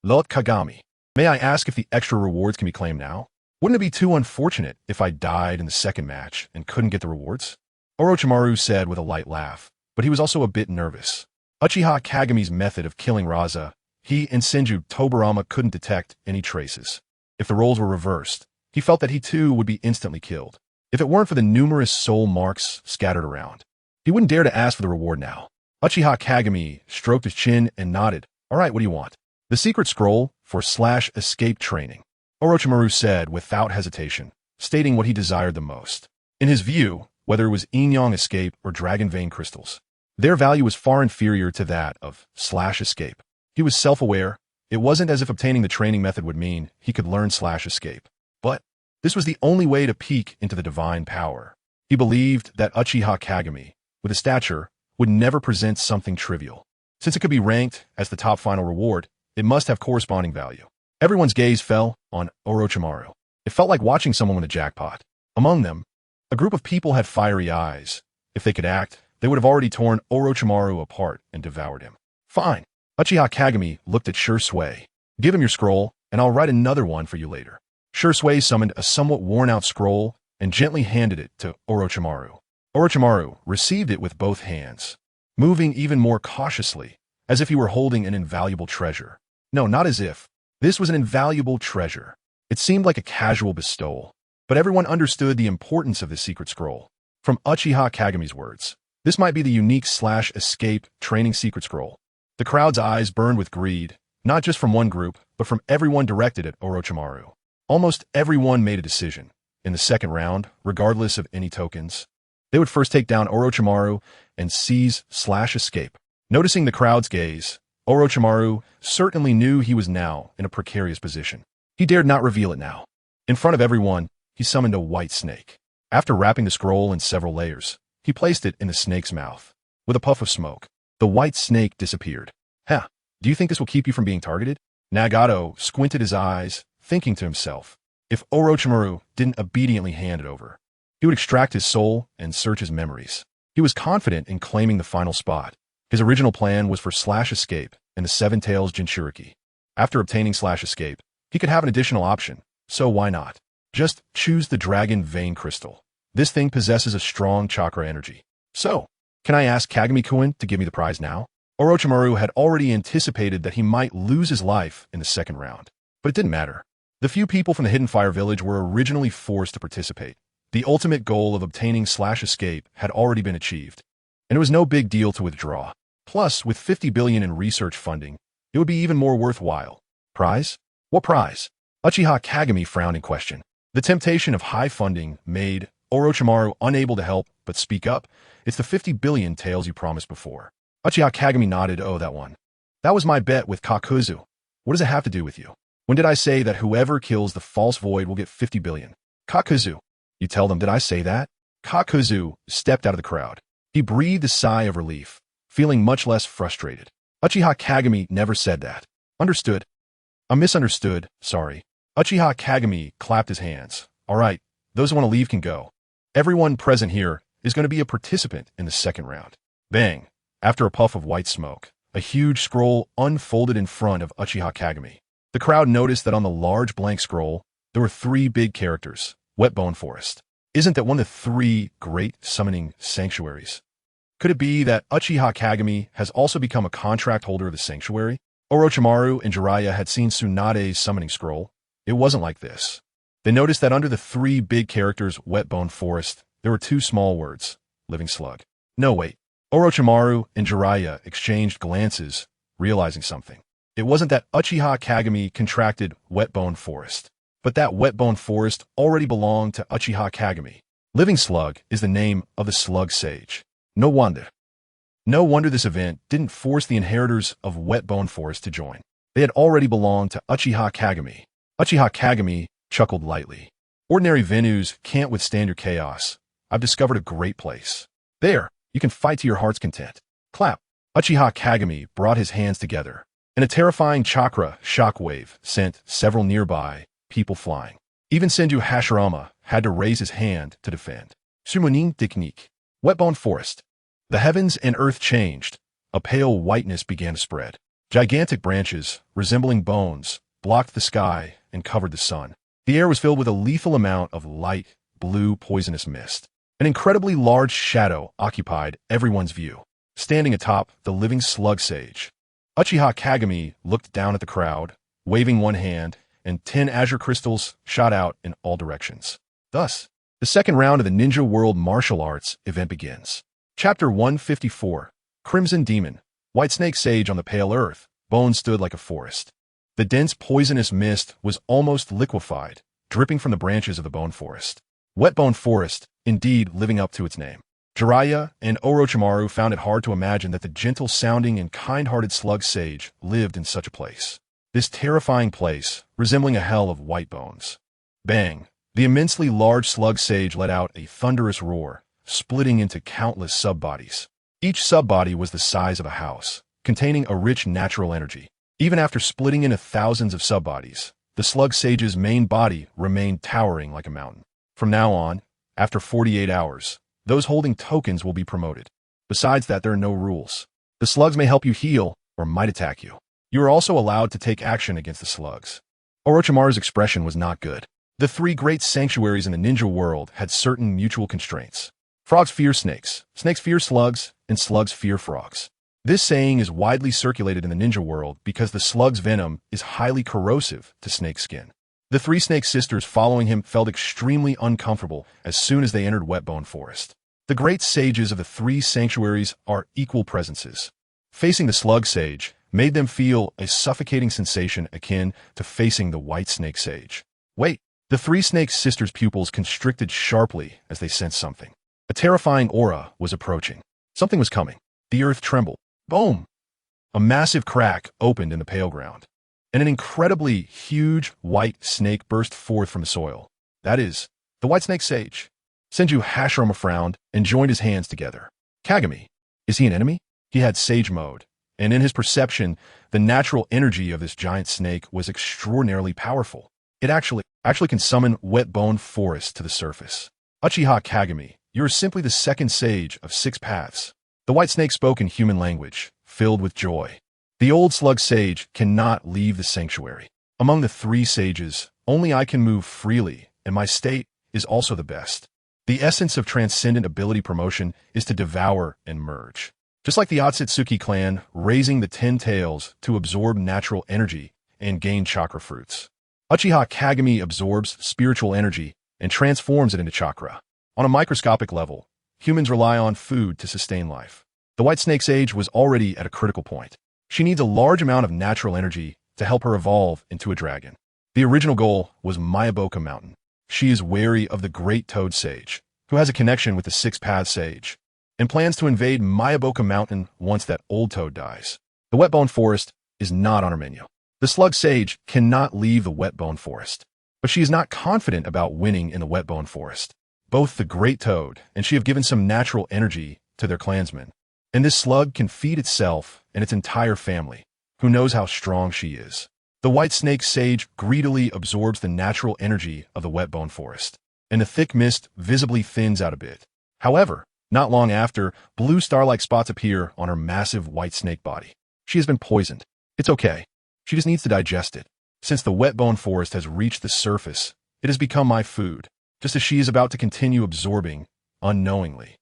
Lord Kagami, may I ask if the extra rewards can be claimed now? Wouldn't it be too unfortunate if I died in the second match and couldn't get the rewards? Orochimaru said with a light laugh, but he was also a bit nervous. Uchiha Kagami's method of killing Raza, he and Senju Tobarama couldn't detect any traces. If the roles were reversed, he felt that he too would be instantly killed. If it weren't for the numerous soul marks scattered around, he wouldn't dare to ask for the reward now. Uchiha Kagami stroked his chin and nodded. All right, what do you want? The secret scroll for /escape training, Orochimaru said without hesitation, stating what he desired the most. In his view, whether it was Yin-Yang escape or dragon vein crystals, their value was far inferior to that of /escape. He was self-aware. It wasn't as if obtaining the training method would mean he could learn /escape. But this was the only way to peek into the divine power. He believed that Uchiha Kagami, with a stature, would never present something trivial. Since it could be ranked as the top final reward, it must have corresponding value. Everyone's gaze fell on Orochimaru. It felt like watching someone win a jackpot. Among them, a group of people had fiery eyes. If they could act, they would have already torn Orochimaru apart and devoured him. Fine. Uchiha Kagami looked at Shui. Give him your scroll, and I'll write another one for you later. Shui summoned a somewhat worn-out scroll and gently handed it to Orochimaru. Orochimaru received it with both hands, moving even more cautiously, as if he were holding an invaluable treasure. No, not as if. This was an invaluable treasure. It seemed like a casual bestowal, but everyone understood the importance of the secret scroll. From Uchiha Kagami's words, this might be the unique /escape training secret scroll. The crowd's eyes burned with greed, not just from one group, but from everyone directed at Orochimaru. Almost everyone made a decision. In the second round, regardless of any tokens, they would first take down Orochimaru and seize /escape. Noticing the crowd's gaze, Orochimaru certainly knew he was now in a precarious position. He dared not reveal it now. In front of everyone, he summoned a white snake. After wrapping the scroll in several layers, he placed it in the snake's mouth. With a puff of smoke, the white snake disappeared. Do you think this will keep you from being targeted? Nagato squinted his eyes, thinking to himself, if Orochimaru didn't obediently hand it over, he would extract his soul and search his memories. He was confident in claiming the final spot. His original plan was for /escape and the Seven Tails Jinchuriki. After obtaining /escape, he could have an additional option, so why not? Just choose the dragon vein crystal. This thing possesses a strong chakra energy. So, can I ask Kagami-kun to give me the prize now? Orochimaru had already anticipated that he might lose his life in the second round, but it didn't matter. The few people from the Hidden Fire Village were originally forced to participate. The ultimate goal of obtaining /escape had already been achieved, and it was no big deal to withdraw. Plus, with 50 billion in research funding, it would be even more worthwhile. Prize? What prize? Uchiha Kagami frowned in question. The temptation of high funding made Orochimaru unable to help but speak up. It's the 50 billion tails you promised before. Uchiha Kagami nodded. Oh, that one. That was my bet with Kakuzu. What does it have to do with you? When did I say that whoever kills the false void will get 50 billion? Kakuzu. You tell them, did I say that? Kakuzu stepped out of the crowd. He breathed a sigh of relief, feeling much less frustrated. Uchiha Kagami never said that. Understood. I misunderstood, sorry. Uchiha Kagami clapped his hands. All right, those who want to leave can go. Everyone present here is going to be a participant in the second round. Bang! After a puff of white smoke, a huge scroll unfolded in front of Uchiha Kagami. The crowd noticed that on the large blank scroll, there were 3 big characters. Wetbone Forest. Isn't that one of the 3 great summoning sanctuaries? Could it be that Uchiha Kagami has also become a contract holder of the sanctuary? Orochimaru and Jiraiya had seen Tsunade's summoning scroll. It wasn't like this. They noticed that under the 3 big characters Wetbone Forest, there were 2 small words, Living Slug. No, wait. Orochimaru and Jiraiya exchanged glances, realizing something. It wasn't that Uchiha Kagami contracted Wetbone Forest, but that Wetbone Forest already belonged to Uchiha Kagami. Living Slug is the name of the Slug Sage. No wonder. No wonder this event didn't force the inheritors of Wetbone Forest to join. They had already belonged to Uchiha Kagami. Uchiha Kagami chuckled lightly. Ordinary Venus can't withstand your chaos. I've discovered a great place. There, you can fight to your heart's content. Clap. Uchiha Kagami brought his hands together, and a terrifying chakra shockwave sent several nearby people flying. Even Senju Hashirama had to raise his hand to defend. Summoning technique. Wetbone forest. The heavens and earth changed. A pale whiteness began to spread. Gigantic branches, resembling bones, blocked the sky and covered the sun. The air was filled with a lethal amount of light, blue, poisonous mist. An incredibly large shadow occupied everyone's view. Standing atop the living slug sage, Uchiha Kagami looked down at the crowd, waving one hand, and 10 azure crystals shot out in all directions. Thus, the second round of the Ninja World Martial Arts event begins. Chapter 154. Crimson Demon. White Snake Sage on the pale earth. Bone stood like a forest. The dense poisonous mist was almost liquefied, dripping from the branches of the bone forest. Wet Bone Forest, indeed living up to its name. Jiraiya and Orochimaru found it hard to imagine that the gentle-sounding and kind-hearted slug sage lived in such a place. This terrifying place, resembling a hell of white bones. Bang! The immensely large slug sage let out a thunderous roar, splitting into countless sub-bodies. Each sub-body was the size of a house, containing a rich natural energy. Even after splitting into thousands of sub-bodies, the slug sage's main body remained towering like a mountain. From now on, after 48 hours, those holding tokens will be promoted. Besides that, there are no rules. The slugs may help you heal or might attack you. You are also allowed to take action against the slugs. Orochimaru's expression was not good. The 3 great sanctuaries in the ninja world had certain mutual constraints. Frogs fear snakes, snakes fear slugs, and slugs fear frogs. This saying is widely circulated in the ninja world because the slug's venom is highly corrosive to snake skin. The 3 snake sisters following him felt extremely uncomfortable as soon as they entered Wetbone Forest. The great sages of the 3 sanctuaries are equal presences. Facing the slug sage made them feel a suffocating sensation akin to facing the white snake sage. Wait! The 3 snake sisters' pupils constricted sharply as they sensed something. A terrifying aura was approaching. Something was coming. The earth trembled. Boom! A massive crack opened in the pale ground, and an incredibly huge white snake burst forth from the soil. That is, the white snake sage. Senju Hashirama frowned and joined his hands together. Kagami, is he an enemy? He had sage mode, and in his perception, the natural energy of this giant snake was extraordinarily powerful. It actually can summon wet bone forest to the surface. Uchiha Kagami, you are simply the second sage of 6 paths. The white snake spoke in human language, filled with joy. The old slug sage cannot leave the sanctuary. Among the 3 sages, only I can move freely, and my state is also the best. The essence of transcendent ability promotion is to devour and merge. Just like the Otsutsuki clan, raising the 10 tails to absorb natural energy and gain chakra fruits. Uchiha Kagami absorbs spiritual energy and transforms it into chakra. On a microscopic level, humans rely on food to sustain life. The white snake sage was already at a critical point. She needs a large amount of natural energy to help her evolve into a dragon. The original goal was Miyaboka Mountain. She is wary of the great toad sage, who has a connection with the 6-path sage, and plans to invade Miyaboka Mountain once that old toad dies. The Wetbone Forest is not on her menu. The slug sage cannot leave the Wetbone Forest, but she is not confident about winning in the Wetbone Forest. Both the great toad and she have given some natural energy to their clansmen, and this slug can feed itself and its entire family. Who knows how strong she is? The white snake sage greedily absorbs the natural energy of the Wetbone Forest, and the thick mist visibly thins out a bit. However, not long after, blue star-like spots appear on her massive white snake body. She has been poisoned. It's okay. She just needs to digest it. Since the Wetbone Forest has reached the surface, it has become my food, just as she is about to continue absorbing, unknowingly.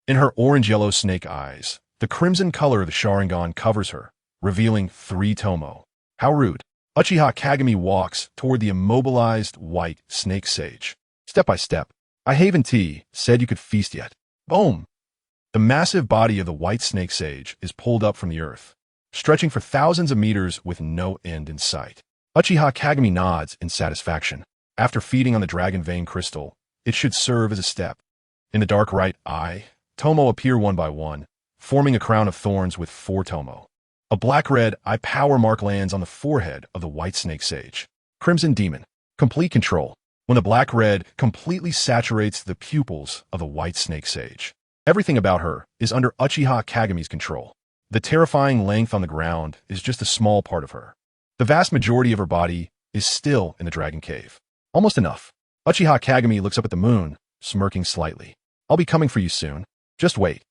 In her orange-yellow snake eyes, the crimson color of the Sharingan covers her, revealing 3 tomo. How rude. Uchiha Kagami walks toward the immobilized white snake sage. Step by step. I haven't said you could feast yet. Boom! The massive body of the white snake sage is pulled up from the earth, stretching for thousands of meters with no end in sight. Uchiha Kagami nods in satisfaction. After feeding on the dragon vein crystal, it should serve as a step. In the dark right eye, tomo appear one by one, forming a crown of thorns with 4 tomo. A black-red eye power mark lands on the forehead of the white snake sage. Crimson Demon. Complete control. When the black-red completely saturates the pupils of the white snake sage. Everything about her is under Uchiha Kagami's control. The terrifying length on the ground is just a small part of her. The vast majority of her body is still in the dragon cave. Almost enough. Uchiha Kagami looks up at the moon, smirking slightly. I'll be coming for you soon. Just wait.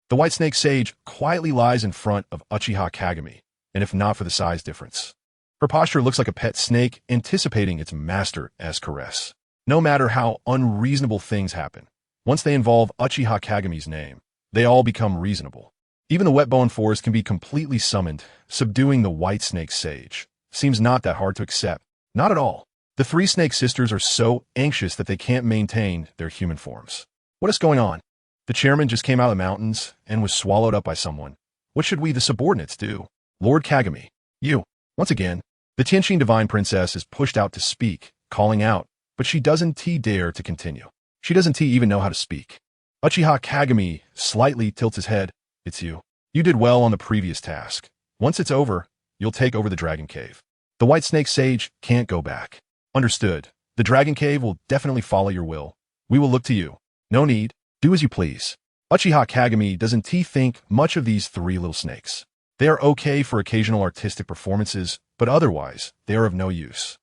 The white snake sage quietly lies in front of Uchiha Kagami, and if not for the size difference. Her posture looks like a pet snake anticipating its master's caress. No matter how unreasonable things happen, once they involve Uchiha Kagami's name, they all become reasonable. Even the wet-bone forest can be completely summoned, subduing the white snake sage. Seems not that hard to accept. Not at all. The three snake sisters are so anxious that they can't maintain their human forms. What is going on? The chairman just came out of the mountains and was swallowed up by someone. What should we, the subordinates, do? Lord Kagami, you. Once again, the Tianqing divine princess is pushed out to speak, calling out, but she doesn't dare to continue. She doesn't even know how to speak. Uchiha Kagami slightly tilts his head. It's you. You did well on the previous task. Once it's over, you'll take over the Dragon Cave. The White Snake Sage can't go back. Understood. The Dragon Cave will definitely follow your will. We will look to you. No need. Do as you please. Uchiha Kagami doesn't think much of these three little snakes. They are okay for occasional artistic performances, but otherwise, they are of no use.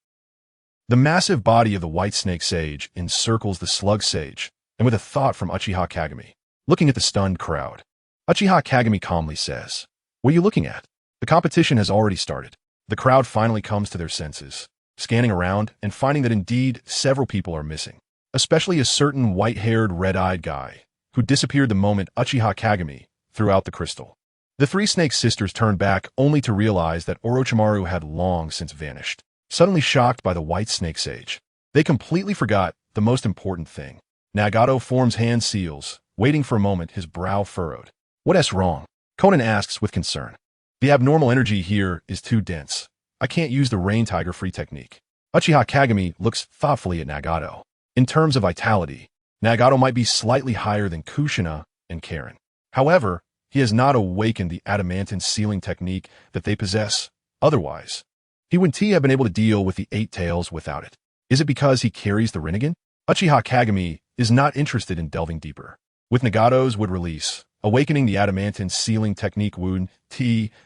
The massive body of the White Snake Sage encircles the Slug Sage, and with a thought from Uchiha Kagami, looking at the stunned crowd, Uchiha Kagami calmly says, "What are you looking at? The competition has already started." The crowd finally comes to their senses, scanning around and finding that indeed several people are missing, especially a certain white-haired, red-eyed guy who disappeared the moment Uchiha Kagami threw out the crystal. The three snake sisters turned back only to realize that Orochimaru had long since vanished. Suddenly shocked by the White Snake Sage, they completely forgot the most important thing. Nagato forms hand seals, waiting for a moment, his brow furrowed. "What's wrong?" Conan asks with concern. "The abnormal energy here is too dense. I can't use the Rain Tiger free technique." Uchiha Kagami looks thoughtfully at Nagato. In terms of vitality, Nagato might be slightly higher than Kushina and Karen. However, he has not awakened the adamantine sealing technique that they possess. Otherwise, he wouldn't have been able to deal with the Eight Tails without it. Is it because he carries the Rinnegan? Uchiha Kagami is not interested in delving deeper. With Nagato's would release, awakening the adamantine sealing technique would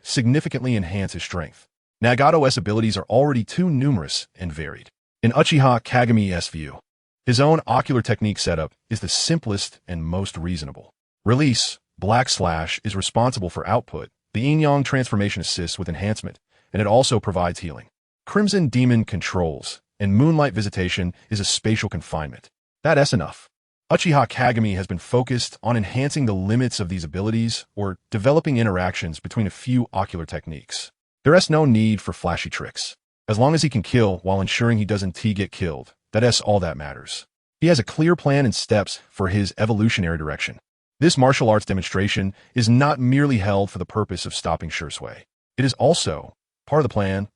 significantly enhance his strength. Nagato's abilities are already too numerous and varied. In Uchiha Kagami's view, his own ocular technique setup is the simplest and most reasonable. Release, Black Slash, is responsible for output. The Yin-Yang transformation assists with enhancement, and it also provides healing. Crimson Demon controls, and Moonlight Visitation is a spatial confinement. That's enough. Uchiha Kagami has been focused on enhancing the limits of these abilities or developing interactions between a few ocular techniques. There is no need for flashy tricks. As long as he can kill while ensuring he doesn't get killed, that's all that matters. He has a clear plan and steps for his evolutionary direction. This martial arts demonstration is not merely held for the purpose of stopping Shursui. It is also part of the plan.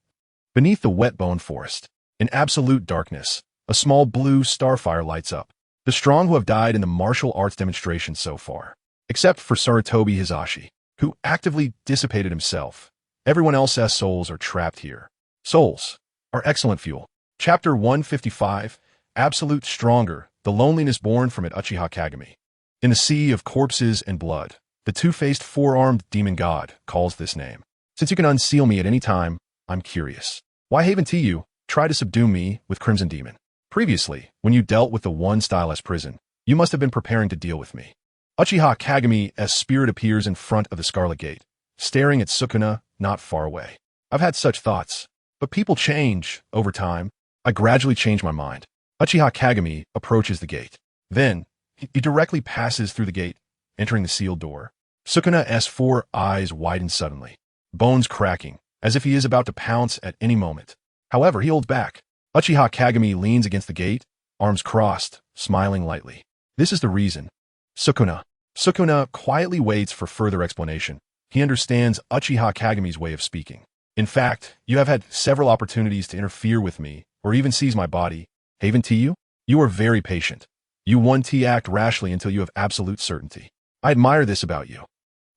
Beneath the wet-bone forest, in absolute darkness, a small blue starfire lights up. The strong who have died in the martial arts demonstration so far, except for Sarutobi Hisashi, who actively dissipated himself. Everyone else's souls are trapped here. Souls are excellent fuel. Chapter 155, Absolute Stronger, the loneliness born from it. Uchiha Kagami. In the sea of corpses and blood, the two-faced four-armed demon god calls this name. Since you can unseal me at any time, I'm curious. Why haven't you tried to subdue me with Crimson Demon? Previously, when you dealt with the one styleless prison, you must have been preparing to deal with me. Uchiha Kagami's spirit appears in front of the Scarlet Gate, staring at Sukuna not far away. I've had such thoughts, but people change over time. I gradually change my mind. Uchiha Kagami approaches the gate. Then, he directly passes through the gate, entering the sealed door. Sukuna's four eyes widen suddenly, bones cracking, as if he is about to pounce at any moment. However, he holds back. Uchiha Kagami leans against the gate, arms crossed, smiling lightly. This is the reason. Sukuna. Sukuna quietly waits for further explanation. He understands Uchiha Kagami's way of speaking. In fact, you have had several opportunities to interfere with me, or even seize my body. Haven't you? You are very patient. You won't act rashly until you have absolute certainty. I admire this about you.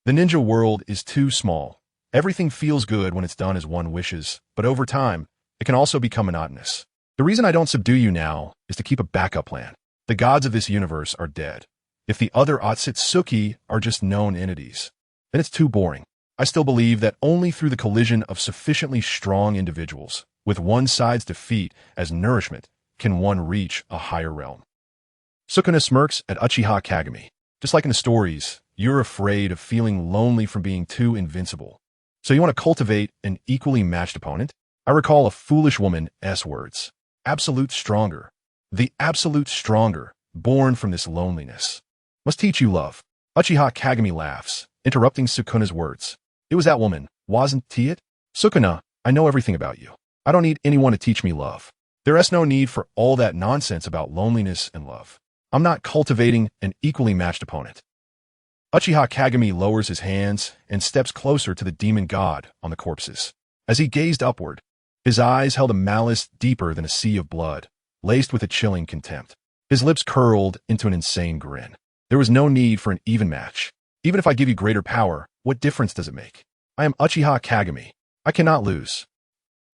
The ninja world is too small. Everything feels good when it's done as one wishes, but over time, it can also become monotonous. The reason I don't subdue you now is to keep a backup plan. The gods of this universe are dead. If the other Otsutsuki are just known entities, then it's too boring. I still believe that only through the collision of sufficiently strong individuals, with one side's defeat as nourishment, can one reach a higher realm? Sukuna smirks at Uchiha Kagami. Just like in the stories, you're afraid of feeling lonely from being too invincible. So you want to cultivate an equally matched opponent? I recall a foolish woman's words. Absolute stronger. The absolute stronger, born from this loneliness. Must teach you love. Uchiha Kagami laughs, interrupting Sukuna's words. It was that woman, wasn't it? Sukuna, I know everything about you. I don't need anyone to teach me love. There is no need for all that nonsense about loneliness and love. I'm not cultivating an equally matched opponent. Uchiha Kagami lowers his hands and steps closer to the demon god on the corpses. As he gazed upward, his eyes held a malice deeper than a sea of blood, laced with a chilling contempt. His lips curled into an insane grin. There was no need for an even match. Even if I give you greater power, what difference does it make? I am Uchiha Kagami. I cannot lose.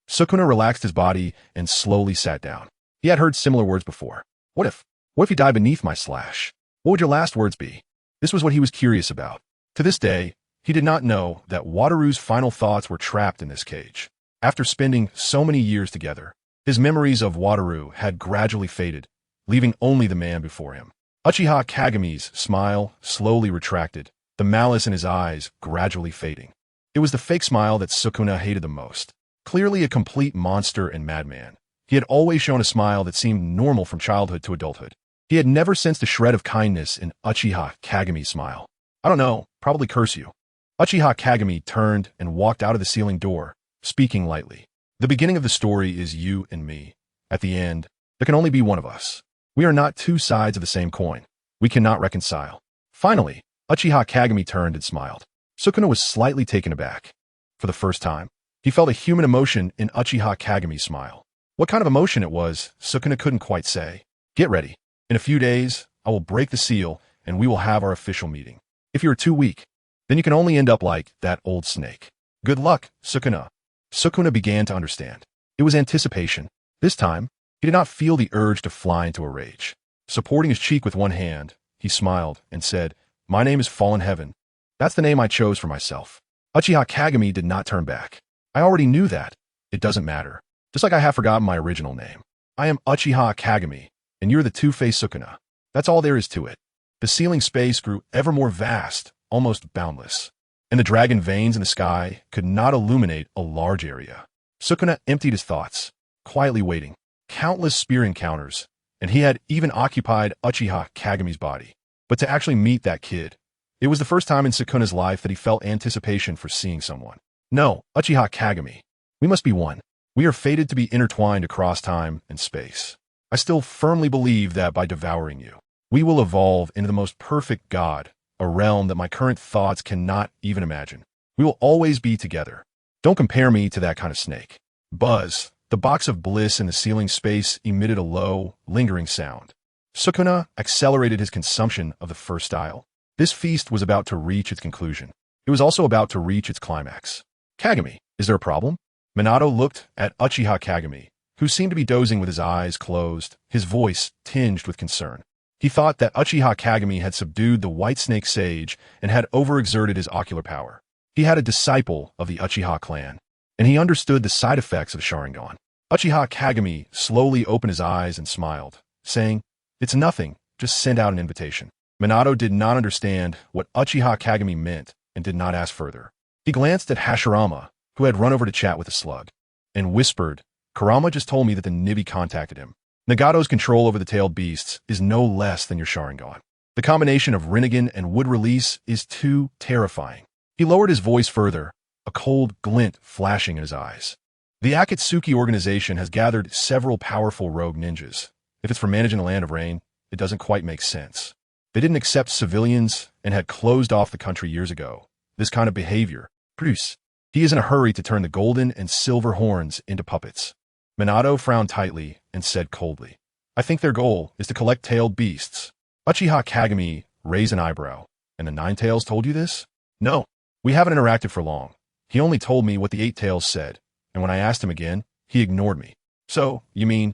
Sukuna relaxed his body and slowly sat down. He had heard similar words before. What if you die beneath my slash? What would your last words be? This was what he was curious about. To this day, he did not know that Wataru's final thoughts were trapped in this cage. After spending so many years together, his memories of Wataru had gradually faded, leaving only the man before him. Uchiha Kagami's smile slowly retracted, the malice in his eyes gradually fading. It was the fake smile that Sukuna hated the most. Clearly a complete monster and madman, he had always shown a smile that seemed normal from childhood to adulthood. He had never sensed a shred of kindness in Uchiha Kagami's smile. I don't know, probably curse you. Uchiha Kagami turned and walked out of the ceiling door, speaking lightly. The beginning of the story is you and me. At the end, there can only be one of us. We are not two sides of the same coin. We cannot reconcile. Finally, Uchiha Kagami turned and smiled. Sukuna was slightly taken aback. For the first time, he felt a human emotion in Uchiha Kagami's smile. What kind of emotion it was, Sukuna couldn't quite say. Get ready. In a few days, I will break the seal and we will have our official meeting. If you are too weak, then you can only end up like that old snake. Good luck, Sukuna. Sukuna began to understand. It was anticipation. This time, he did not feel the urge to fly into a rage. Supporting his cheek with one hand, he smiled and said, My name is Fallen Heaven. That's the name I chose for myself. Uchiha Kagami did not turn back. I already knew that. It doesn't matter. Just like I have forgotten my original name. I am Uchiha Kagami, and you're the two-faced Sukuna. That's all there is to it. The ceiling space grew ever more vast, almost boundless, and the dragon veins in the sky could not illuminate a large area. Sukuna emptied his thoughts, quietly waiting. Countless spear encounters, and he had even occupied Uchiha Kagami's body. But to actually meet that kid, it was the first time in Sukuna's life that he felt anticipation for seeing someone. No, Uchiha Kagami. We must be one. We are fated to be intertwined across time and space. I still firmly believe that by devouring you, we will evolve into the most perfect god, a realm that my current thoughts cannot even imagine. We will always be together. Don't compare me to that kind of snake. Buzz, the box of bliss in the ceiling space emitted a low, lingering sound. Sukuna accelerated his consumption of the first style. This feast was about to reach its conclusion. It was also about to reach its climax. Kagami, is there a problem? Minato looked at Uchiha Kagami, who seemed to be dozing with his eyes closed, his voice tinged with concern. He thought that Uchiha Kagami had subdued the White Snake Sage and had overexerted his ocular power. He had a disciple of the Uchiha clan, and he understood the side effects of Sharingan. Uchiha Kagami slowly opened his eyes and smiled, saying, It's nothing, just send out an invitation. Minato did not understand what Uchiha Kagami meant and did not ask further. He glanced at Hashirama, who had run over to chat with the slug, and whispered, Kurama just told me that the Nibi contacted him. Nagato's control over the tailed beasts is no less than your Sharingan. The combination of Rinnegan and Wood Release is too terrifying. He lowered his voice further, a cold glint flashing in his eyes. The Akatsuki organization has gathered several powerful rogue ninjas. If it's for managing the Land of Rain, it doesn't quite make sense. They didn't accept civilians and had closed off the country years ago. This kind of behavior, Bruce, he is in a hurry to turn the golden and silver horns into puppets. Minato frowned tightly and said coldly, I think their goal is to collect tailed beasts. Uchiha Kagami raised an eyebrow. And the Nine Tails told you this? No, we haven't interacted for long. He only told me what the Eight Tails said, and when I asked him again, he ignored me. So, you mean,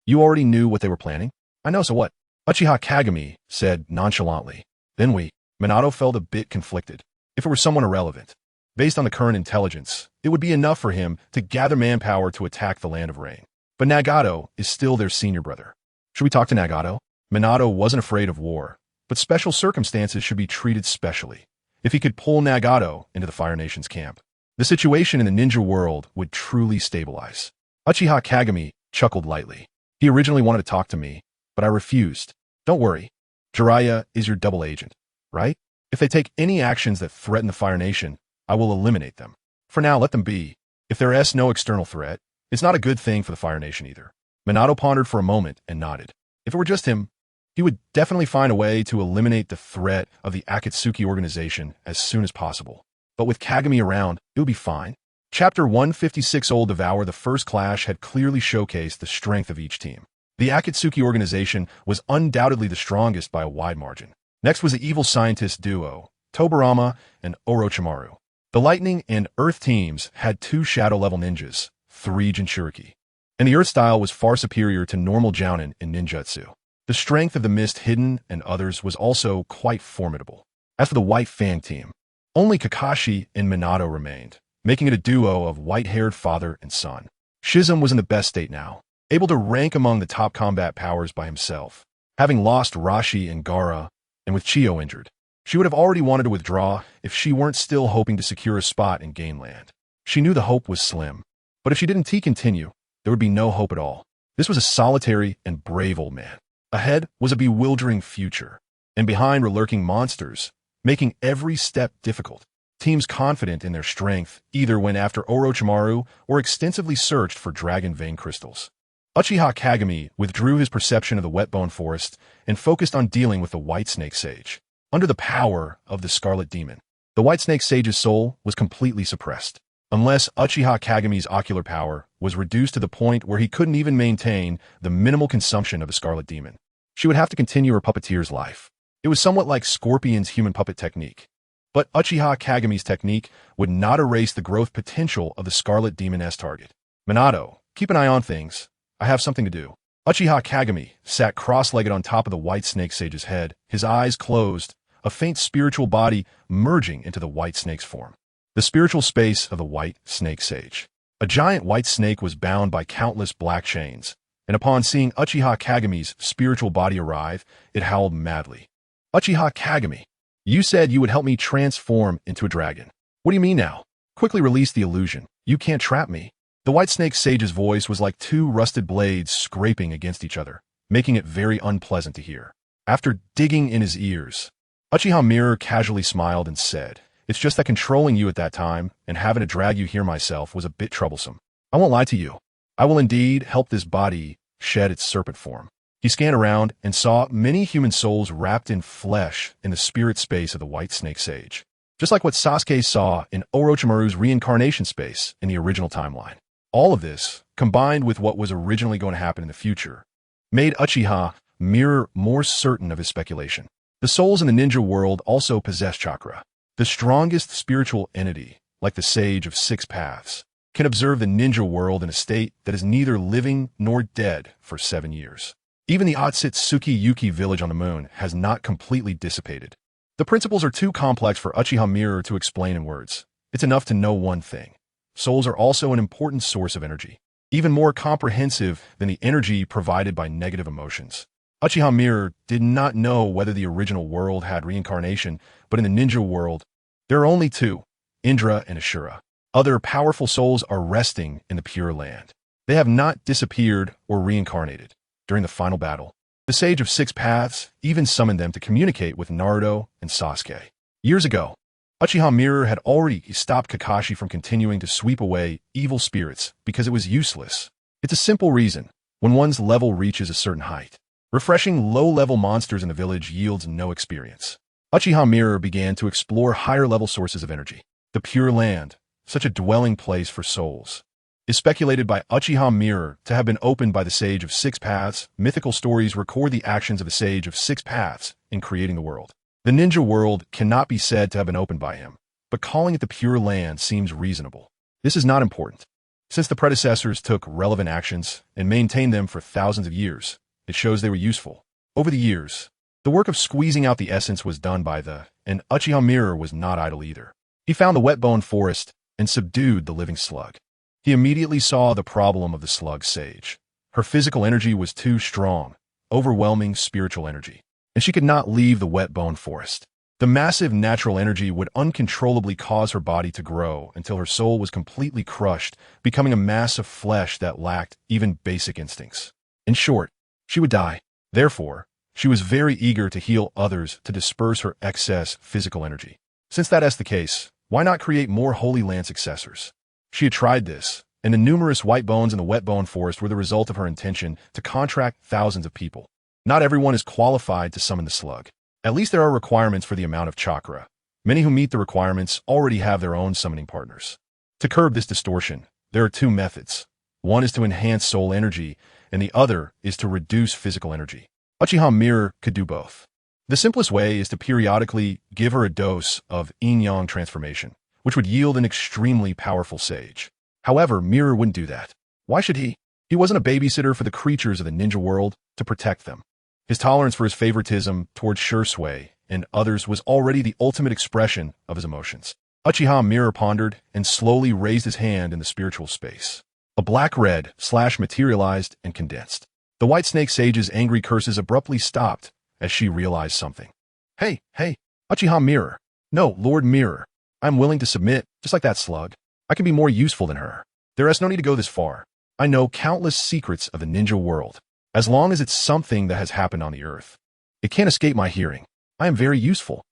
you already knew what they were planning? I know, so what? Uchiha Kagami said nonchalantly. Then Minato felt a bit conflicted. If it were someone irrelevant, based on the current intelligence, it would be enough for him to gather manpower to attack the Land of Rain. But Nagato is still their senior brother. Should we talk to Nagato? Minato wasn't afraid of war, but special circumstances should be treated specially. If he could pull Nagato into the Fire Nation's camp, the situation in the ninja world would truly stabilize. Uchiha Kagami chuckled lightly. He originally wanted to talk to me, but I refused. Don't worry. Jiraiya is your double agent, right? If they take any actions that threaten the Fire Nation, I will eliminate them. For now, let them be. If there is no external threat, it's not a good thing for the Fire Nation either. Minato pondered for a moment and nodded. If it were just him, he would definitely find a way to eliminate the threat of the Akatsuki organization as soon as possible. But with Kagami around, it would be fine. Chapter 156 Old Devour. The first clash had clearly showcased the strength of each team. The Akatsuki organization was undoubtedly the strongest by a wide margin. Next was the evil scientist duo, Tobirama and Orochimaru. The Lightning and Earth teams had 2 shadow-level ninjas, 3 Jinchuriki. And the Earth style was far superior to normal Jounin in ninjutsu. The strength of the Mist Hidden and others was also quite formidable. As for the White Fang team, only Kakashi and Minato remained, making it a duo of white-haired father and son. Shizum was in the best state now, able to rank among the top combat powers by himself. Having lost Rashi and Gaara, and with Chiyo injured, she would have already wanted to withdraw if she weren't still hoping to secure a spot in Gainland. She knew the hope was slim, but if she didn't continue, there would be no hope at all. This was a solitary and brave old man. Ahead was a bewildering future, and behind were lurking monsters, making every step difficult. Teams confident in their strength either went after Orochimaru or extensively searched for dragon vein crystals. Uchiha Kagami withdrew his perception of the Wetbone Forest and focused on dealing with the White Snake Sage. Under the power of the Scarlet Demon, the White Snake Sage's soul was completely suppressed. Unless Uchiha Kagami's ocular power was reduced to the point where he couldn't even maintain the minimal consumption of the Scarlet Demon, she would have to continue her puppeteer's life. It was somewhat like Scorpion's human puppet technique. But Uchiha Kagami's technique would not erase the growth potential of the Scarlet Demon's target. Minato, keep an eye on things. I have something to do. Uchiha Kagami sat cross-legged on top of the White Snake Sage's head, his eyes closed, a faint spiritual body merging into the White Snake's form. The spiritual space of the White Snake Sage. A giant white snake was bound by countless black chains, and upon seeing Uchiha Kagami's spiritual body arrive, it howled madly. Uchiha Kagami, you said you would help me transform into a dragon. What do you mean now? Quickly release the illusion. You can't trap me. The White Snake Sage's voice was like 2 rusted blades scraping against each other, making it very unpleasant to hear. After digging in his ears, Uchiha Mirror casually smiled and said, "It's just that controlling you at that time and having to drag you here myself was a bit troublesome. I won't lie to you. I will indeed help this body shed its serpent form." He scanned around and saw many human souls wrapped in flesh in the spirit space of the White Snake Sage, just like what Sasuke saw in Orochimaru's reincarnation space in the original timeline. All of this, combined with what was originally going to happen in the future, made Uchiha Mirror more certain of his speculation. The souls in the ninja world also possess chakra. The strongest spiritual entity, like the Sage of 6 Paths, can observe the ninja world in a state that is neither living nor dead for 7 years. Even the Otsutsuki Yuki village on the moon has not completely dissipated. The principles are too complex for Uchiha Mirror to explain in words. It's enough to know one thing. Souls are also an important source of energy, even more comprehensive than the energy provided by negative emotions. Uchiha Mirror did not know whether the original world had reincarnation, but in the ninja world, there are only 2, Indra and Ashura. Other powerful souls are resting in the Pure Land. They have not disappeared or reincarnated. During the final battle, the Sage of 6 Paths even summoned them to communicate with Naruto and Sasuke. Years ago, Uchiha Mirror had already stopped Kakashi from continuing to sweep away evil spirits because it was useless. It's a simple reason. When one's level reaches a certain height, refreshing low-level monsters in the village yields no experience. Uchiha Mirror began to explore higher-level sources of energy. The Pure Land, such a dwelling place for souls, is speculated by Uchiha Mirror to have been opened by the Sage of 6 Paths. Mythical stories record the actions of the Sage of 6 Paths in creating the world. The ninja world cannot be said to have been opened by him, but calling it the Pure Land seems reasonable. This is not important. Since the predecessors took relevant actions and maintained them for thousands of years, it shows they were useful. Over the years, the work of squeezing out the essence was done by and Uchiha Mirror was not idle either. He found the Wetbone Forest and subdued the living slug. He immediately saw the problem of the slug sage. Her physical energy was too strong, overwhelming spiritual energy, and she could not leave the wet bone forest. The massive natural energy would uncontrollably cause her body to grow until her soul was completely crushed, becoming a mass of flesh that lacked even basic instincts. In short, she would die. Therefore, she was very eager to heal others to disperse her excess physical energy. Since that is the case, why not create more Holy Land successors? She had tried this, and the numerous white bones in the wet bone forest were the result of her intention to contract thousands of people. Not everyone is qualified to summon the slug. At least there are requirements for the amount of chakra. Many who meet the requirements already have their own summoning partners. To curb this distortion, there are two methods. One is to enhance soul energy, and the other is to reduce physical energy. Uchiha Mirror could do both. The simplest way is to periodically give her a dose of yin-yang transformation, which would yield an extremely powerful sage. However, Mirror wouldn't do that. Why should he? He wasn't a babysitter for the creatures of the ninja world to protect them. His tolerance for his favoritism towards Shursui and others was already the ultimate expression of his emotions. Uchiha Mirror pondered and slowly raised his hand in the spiritual space. A black red slash materialized and condensed. The white snake sage's angry curses abruptly stopped as she realized something. Hey, Uchiha Mirror. No, Lord Mirror. I'm willing to submit, just like that slug. I can be more useful than her. There is no need to go this far. I know countless secrets of the ninja world. As long as it's something that has happened on the earth, it can't escape my hearing. I am very useful.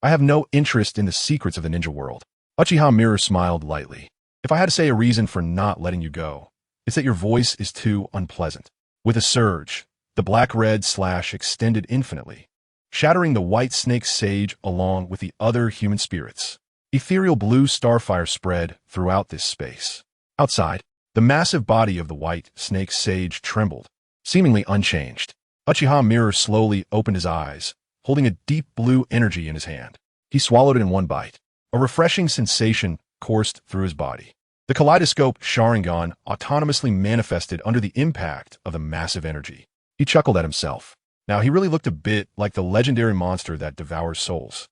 I have no interest in the secrets of the ninja world. Uchiha Mirror smiled lightly. If I had to say a reason for not letting you go, it's that your voice is too unpleasant. With a surge, the black-red slash extended infinitely, shattering the white snake sage along with the other human spirits. Ethereal blue starfire spread throughout this space. Outside, the massive body of the white snake sage trembled, seemingly unchanged. Uchiha Mirror slowly opened his eyes, holding a deep blue energy in his hand. He swallowed it in one bite. A refreshing sensation coursed through his body. The kaleidoscope Sharingan autonomously manifested under the impact of the massive energy. He chuckled at himself. Now he really looked a bit like the legendary monster that devours souls.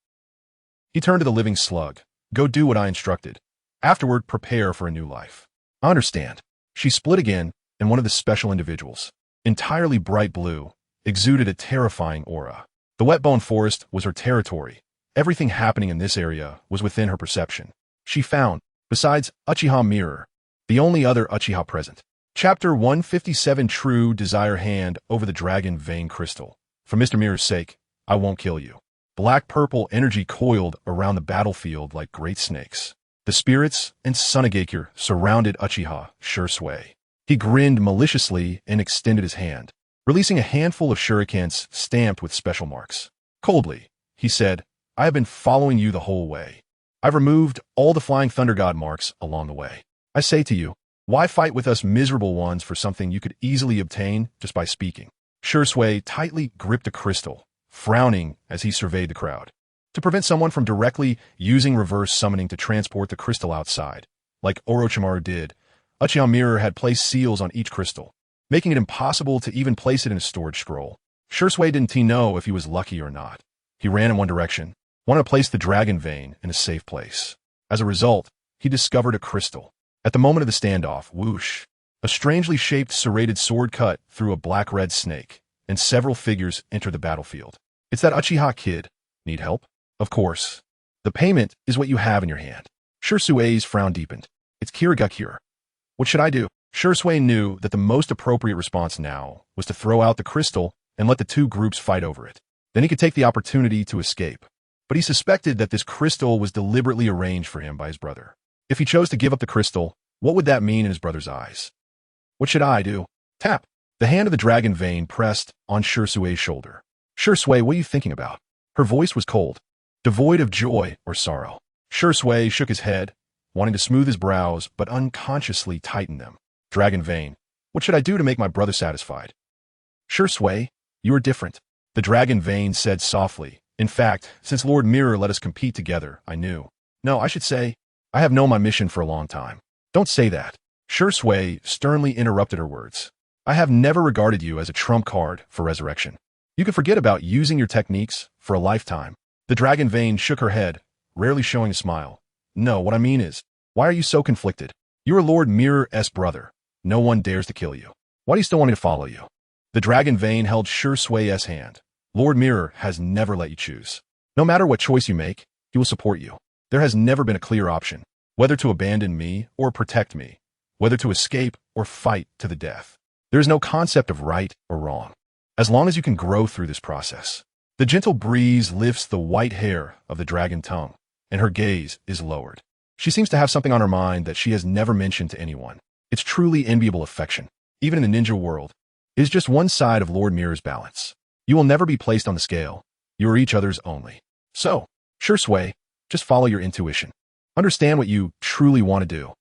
He turned to the living slug. Go do what I instructed. Afterward, prepare for a new life. I understand. She split again, and one of the special individuals, entirely bright blue, exuded a terrifying aura. The wet bone forest was her territory. Everything happening in this area was within her perception. She found, besides Uchiha Mirror, the only other Uchiha present. Chapter 157 True Desire Hand over the Dragon Vein Crystal. For Mr. Mirror's sake, I won't kill you. Black-purple energy coiled around the battlefield like great snakes. The spirits and Sunagakure surrounded Uchiha Shursui. He grinned maliciously and extended his hand, releasing a handful of shurikens stamped with special marks. Coldly, he said, I have been following you the whole way. I've removed all the Flying Thunder God marks along the way. I say to you, why fight with us miserable ones for something you could easily obtain just by speaking? Shursui tightly gripped a crystal, frowning as he surveyed the crowd. To prevent someone from directly using reverse summoning to transport the crystal outside, like Orochimaru did, Uchiha Mirror had placed seals on each crystal, making it impossible to even place it in a storage scroll. Shursui didn't know if he was lucky or not. He ran in one direction, wanted to place the dragon vein in a safe place. As a result, he discovered a crystal. At the moment of the standoff, whoosh, a strangely shaped serrated sword cut through a black-red snake, and several figures entered the battlefield. It's that Uchiha kid. Need help? Of course. The payment is what you have in your hand. Shursui's frown deepened. It's Kirigakure. What should I do? Shursui knew that the most appropriate response now was to throw out the crystal and let the two groups fight over it. Then he could take the opportunity to escape. But he suspected that this crystal was deliberately arranged for him by his brother. If he chose to give up the crystal, what would that mean in his brother's eyes? What should I do? Tap. The hand of the dragon vein pressed on Shursui's shoulder. Shursui, what are you thinking about? Her voice was cold, devoid of joy or sorrow. Shursui shook his head, wanting to smooth his brows, but unconsciously tighten them. Dragon vein, what should I do to make my brother satisfied? Shursui, you are different. The dragon vein said softly. In fact, since Lord Mirror let us compete together, I knew. No, I should say, I have known my mission for a long time. Don't say that. Shursui sternly interrupted her words. I have never regarded you as a trump card for resurrection. You can forget about using your techniques for a lifetime. The dragon vein shook her head, rarely showing a smile. No, what I mean is, why are you so conflicted? You are Lord Mirror's brother. No one dares to kill you. Why do you still want me to follow you? The dragon vein held Sure Sui's hand. Lord Mirror has never let you choose. No matter what choice you make, he will support you. There has never been a clear option, whether to abandon me or protect me, whether to escape or fight to the death. There is no concept of right or wrong, as long as you can grow through this process. The gentle breeze lifts the white hair of the dragon tongue, and her gaze is lowered. She seems to have something on her mind that she has never mentioned to anyone. It's truly enviable affection. Even in the ninja world, it is just one side of Lord Mirror's balance. You will never be placed on the scale. You are each other's only. So, Sure Sui, just follow your intuition. Understand what you truly want to do.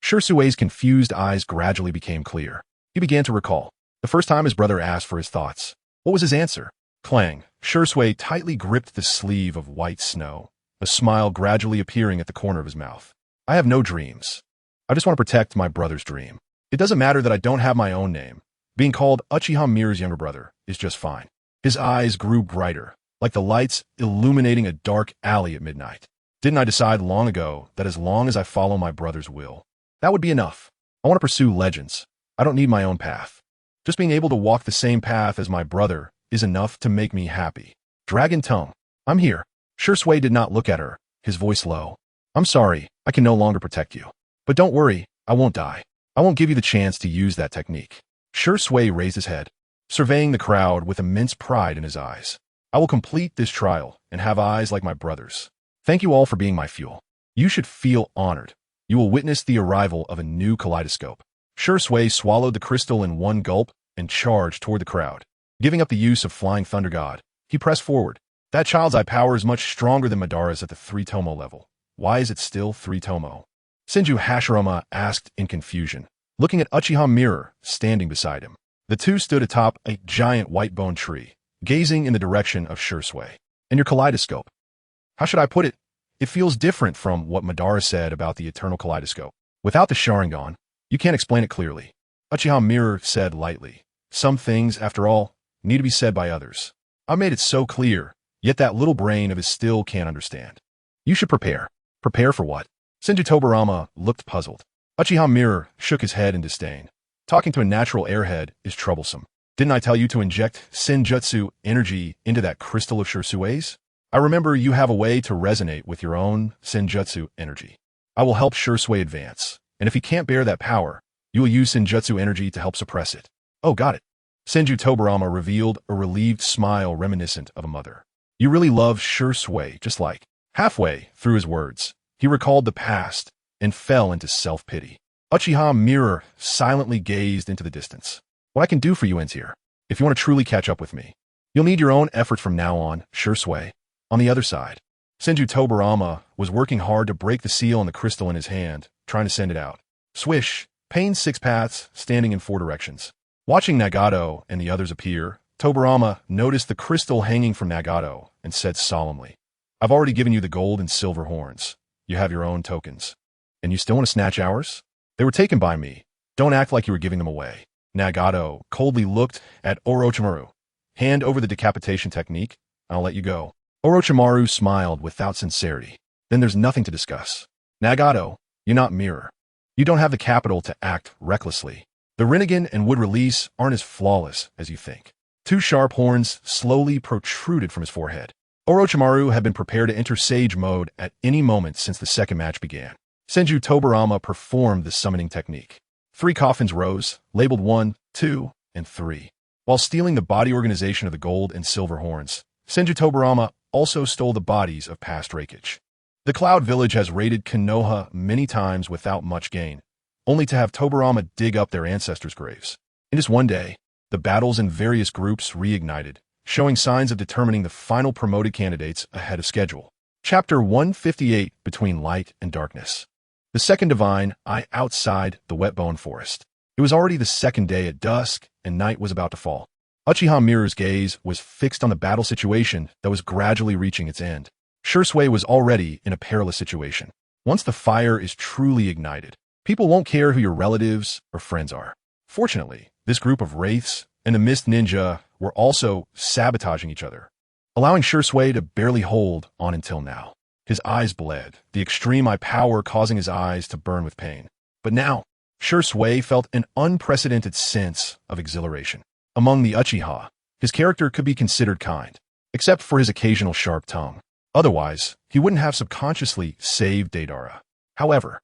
Sure Sui's confused eyes gradually became clear. He began to recall. The first time his brother asked for his thoughts. What was his answer? Clang. Sure Sui tightly gripped the sleeve of white snow, a smile gradually appearing at the corner of his mouth. I have no dreams. I just want to protect my brother's dream. It doesn't matter that I don't have my own name. Being called Uchiha Mirror's younger brother is just fine. His eyes grew brighter, like the lights illuminating a dark alley at midnight. Didn't I decide long ago that as long as I follow my brother's will, that would be enough? I want to pursue legends. I don't need my own path. Just being able to walk the same path as my brother is enough to make me happy. Dragon tongue. I'm here. Sure Sui did not look at her, his voice low. I'm sorry, I can no longer protect you. But don't worry, I won't die. I won't give you the chance to use that technique. Sure Sui raised his head, surveying the crowd with immense pride in his eyes. I will complete this trial and have eyes like my brother's. Thank you all for being my fuel. You should feel honored. You will witness the arrival of a new kaleidoscope. Sure Sui swallowed the crystal in one gulp and charged toward the crowd. Giving up the use of Flying Thunder God, he pressed forward. That child's eye power is much stronger than Madara's at the 3-tomo level. Why is it still 3-tomo? Senju Hashirama asked in confusion, looking at Uchiha Mirror standing beside him. The two stood atop a giant white bone tree, gazing in the direction of Sure Sui. And your kaleidoscope? How should I put it? It feels different from what Madara said about the eternal kaleidoscope. Without the Sharingan, you can't explain it clearly. Uchiha Mirror said lightly. Some things, after all, need to be said by others. I made it so clear, yet that little brain of his still can't understand. You should prepare. Prepare for what? Senju Tobarama looked puzzled. Uchiha Mirror shook his head in disdain. Talking to a natural airhead is troublesome. Didn't I tell you to inject Senjutsu energy into that crystal of Sure Sui's? I remember you have a way to resonate with your own Senjutsu energy. I will help Sure Sui advance, and if he can't bear that power, you will use Senjutsu energy to help suppress it. Oh, got it. Senju Tobarama revealed a relieved smile reminiscent of a mother. You really love Sure Sui, just like. Halfway through his words, he recalled the past and fell into self-pity. Uchiha Mirror silently gazed into the distance. What I can do for you ends here. If you want to truly catch up with me, you'll need your own effort from now on, Sure Sui. On the other side, Senju Tobarama was working hard to break the seal on the crystal in his hand, trying to send it out. Swish, Pain's 6 paths standing in 4 directions. Watching Nagato and the others appear, Tobarama noticed the crystal hanging from Nagato and said solemnly, I've already given you the gold and silver horns. You have your own tokens. And you still want to snatch ours? They were taken by me. Don't act like you were giving them away. Nagato coldly looked at Orochimaru. Hand over the decapitation technique. I'll let you go. Orochimaru smiled without sincerity. Then there's nothing to discuss. Nagato, you're not Mirror. You don't have the capital to act recklessly. The Rinnegan and Wood Release aren't as flawless as you think. 2 sharp horns slowly protruded from his forehead. Orochimaru had been prepared to enter Sage mode at any moment since the second match began. Senju Tobarama performed the summoning technique. 3 coffins rose, labeled 1, 2, and 3. While stealing the body organization of the gold and silver horns, Senju Tobarama also stole the bodies of past Reikage. The Cloud Village has raided Konoha many times without much gain, only to have Tobarama dig up their ancestors' graves. In just one day, the battles in various groups reignited, showing signs of determining the final promoted candidates ahead of schedule. Chapter 158, Between Light and Darkness. The second divine, outside the wet bone forest. It was already the second day at dusk, and night was about to fall. Uchiha Mirror's gaze was fixed on the battle situation that was gradually reaching its end. Sure Sui was already in a perilous situation. Once the fire is truly ignited, people won't care who your relatives or friends are. Fortunately, this group of wraiths and the Mist Ninja were also sabotaging each other, allowing Sure Sui to barely hold on until now. His eyes bled, the extreme eye power causing his eyes to burn with pain. But now, Shui felt an unprecedented sense of exhilaration. Among the Uchiha, his character could be considered kind, except for his occasional sharp tongue. Otherwise, he wouldn't have subconsciously saved Deidara. However,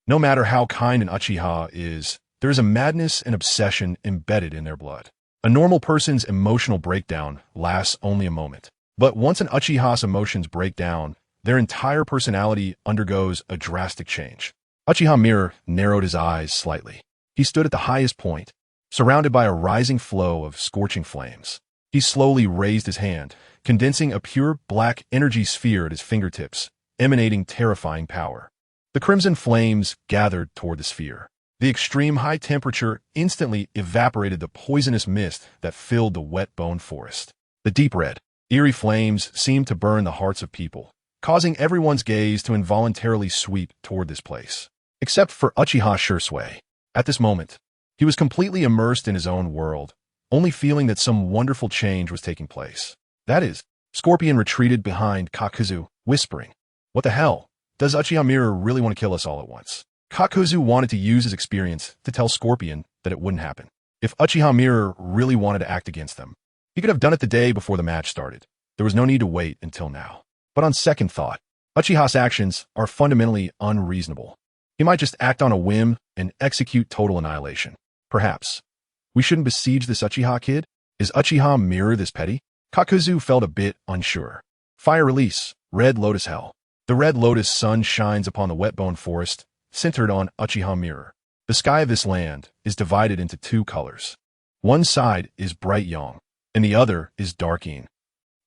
no matter how kind an Uchiha is, there is a madness and obsession embedded in their blood. A normal person's emotional breakdown lasts only a moment. But once an Uchiha's emotions break down, their entire personality undergoes a drastic change. Uchiha Mirror narrowed his eyes slightly. He stood at the highest point, surrounded by a rising flow of scorching flames. He slowly raised his hand, condensing a pure black energy sphere at his fingertips, emanating terrifying power. The crimson flames gathered toward the sphere. The extreme high temperature instantly evaporated the poisonous mist that filled the wet bone forest. The deep red, eerie flames seemed to burn the hearts of people, causing everyone's gaze to involuntarily sweep toward this place. Except for Uchiha Shui. At this moment, he was completely immersed in his own world, only feeling that some wonderful change was taking place. That is, Scorpion retreated behind Kakuzu, whispering, "What the hell? Does Uchiha Mirror really want to kill us all at once?" Kakuzu wanted to use his experience to tell Scorpion that it wouldn't happen. If Uchiha Mirror really wanted to act against them, he could have done it the day before the match started. There was no need to wait until now. But on second thought, Uchiha's actions are fundamentally unreasonable. He might just act on a whim and execute total annihilation. Perhaps we shouldn't besiege this Uchiha kid? Is Uchiha Mirror this petty? Kakuzu felt a bit unsure. Fire release, Red Lotus Hell. The Red Lotus sun shines upon the wet bone forest, centered on Uchiha Mirror. The sky of this land is divided into two colors. One side is bright yang, and the other is dark yin.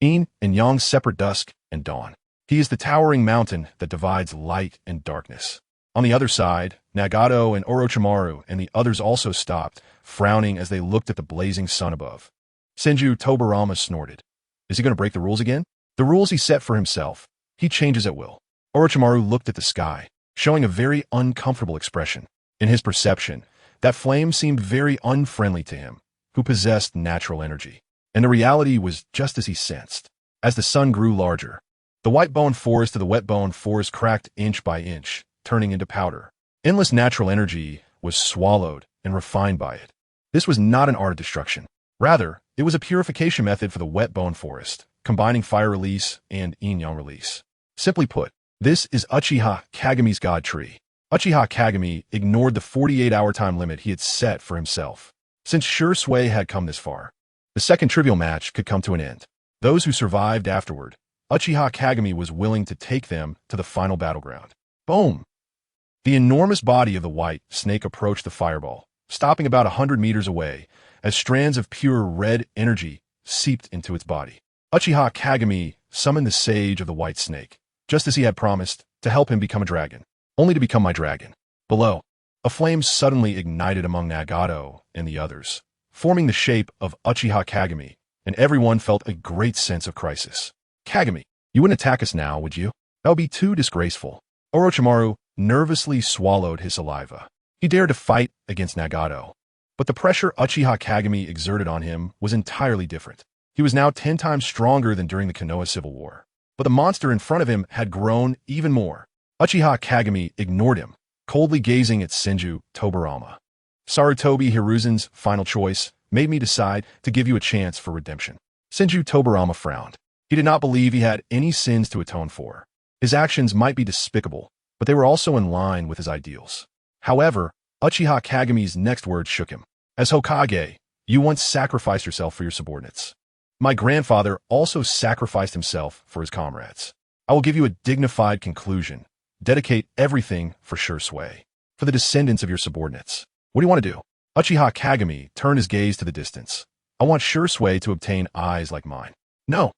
Yin and yang separate dusk and dawn. He is the towering mountain that divides light and darkness. On the other side, Nagato and Orochimaru and the others also stopped, frowning as they looked at the blazing sun above. Senju Tobarama snorted. Is he going to break the rules again? The rules he set for himself. He changes at will. Orochimaru looked at the sky, showing a very uncomfortable expression. In his perception, that flame seemed very unfriendly to him, who possessed natural energy. And the reality was just as he sensed. As the sun grew larger, the white bone forest of the wet bone forest cracked inch by inch, turning into powder. Endless natural energy was swallowed and refined by it. This was not an art of destruction. Rather, it was a purification method for the wet bone forest, combining fire release and yin-yang release. Simply put, this is Uchiha Kageme's God Tree. Uchiha Kageme ignored the 48-hour time limit he had set for himself. Since Shui had come this far, the second trivial match could come to an end. Those who survived afterward, Uchiha Kageme was willing to take them to the final battleground. Boom! The enormous body of the white snake approached the fireball, stopping about 100 meters away as strands of pure red energy seeped into its body. Uchiha Kageme summoned the sage of the white snake, just as he had promised, to help him become a dragon, only to become my dragon. Below, a flame suddenly ignited among Nagato and the others, forming the shape of Uchiha Kageme, and everyone felt a great sense of crisis. Kageme, you wouldn't attack us now, would you? That would be too disgraceful. Orochimaru nervously swallowed his saliva. He dared to fight against Nagato, but the pressure Uchiha Kageme exerted on him was entirely different. He was now 10 times stronger than during the Konoha Civil War. But the monster in front of him had grown even more. Uchiha Kageme ignored him, coldly gazing at Senju Tobarama. Sarutobi Hiruzen's final choice made me decide to give you a chance for redemption. Senju Tobarama frowned. He did not believe he had any sins to atone for. His actions might be despicable, but they were also in line with his ideals. However, Uchiha Kageme's next words shook him. As Hokage, you once sacrificed yourself for your subordinates. My grandfather also sacrificed himself for his comrades. I will give you a dignified conclusion. Dedicate everything for Shui, for the descendants of your subordinates. What do you want to do? Uchiha Kageme turned his gaze to the distance. I want Shui to obtain eyes like mine. No.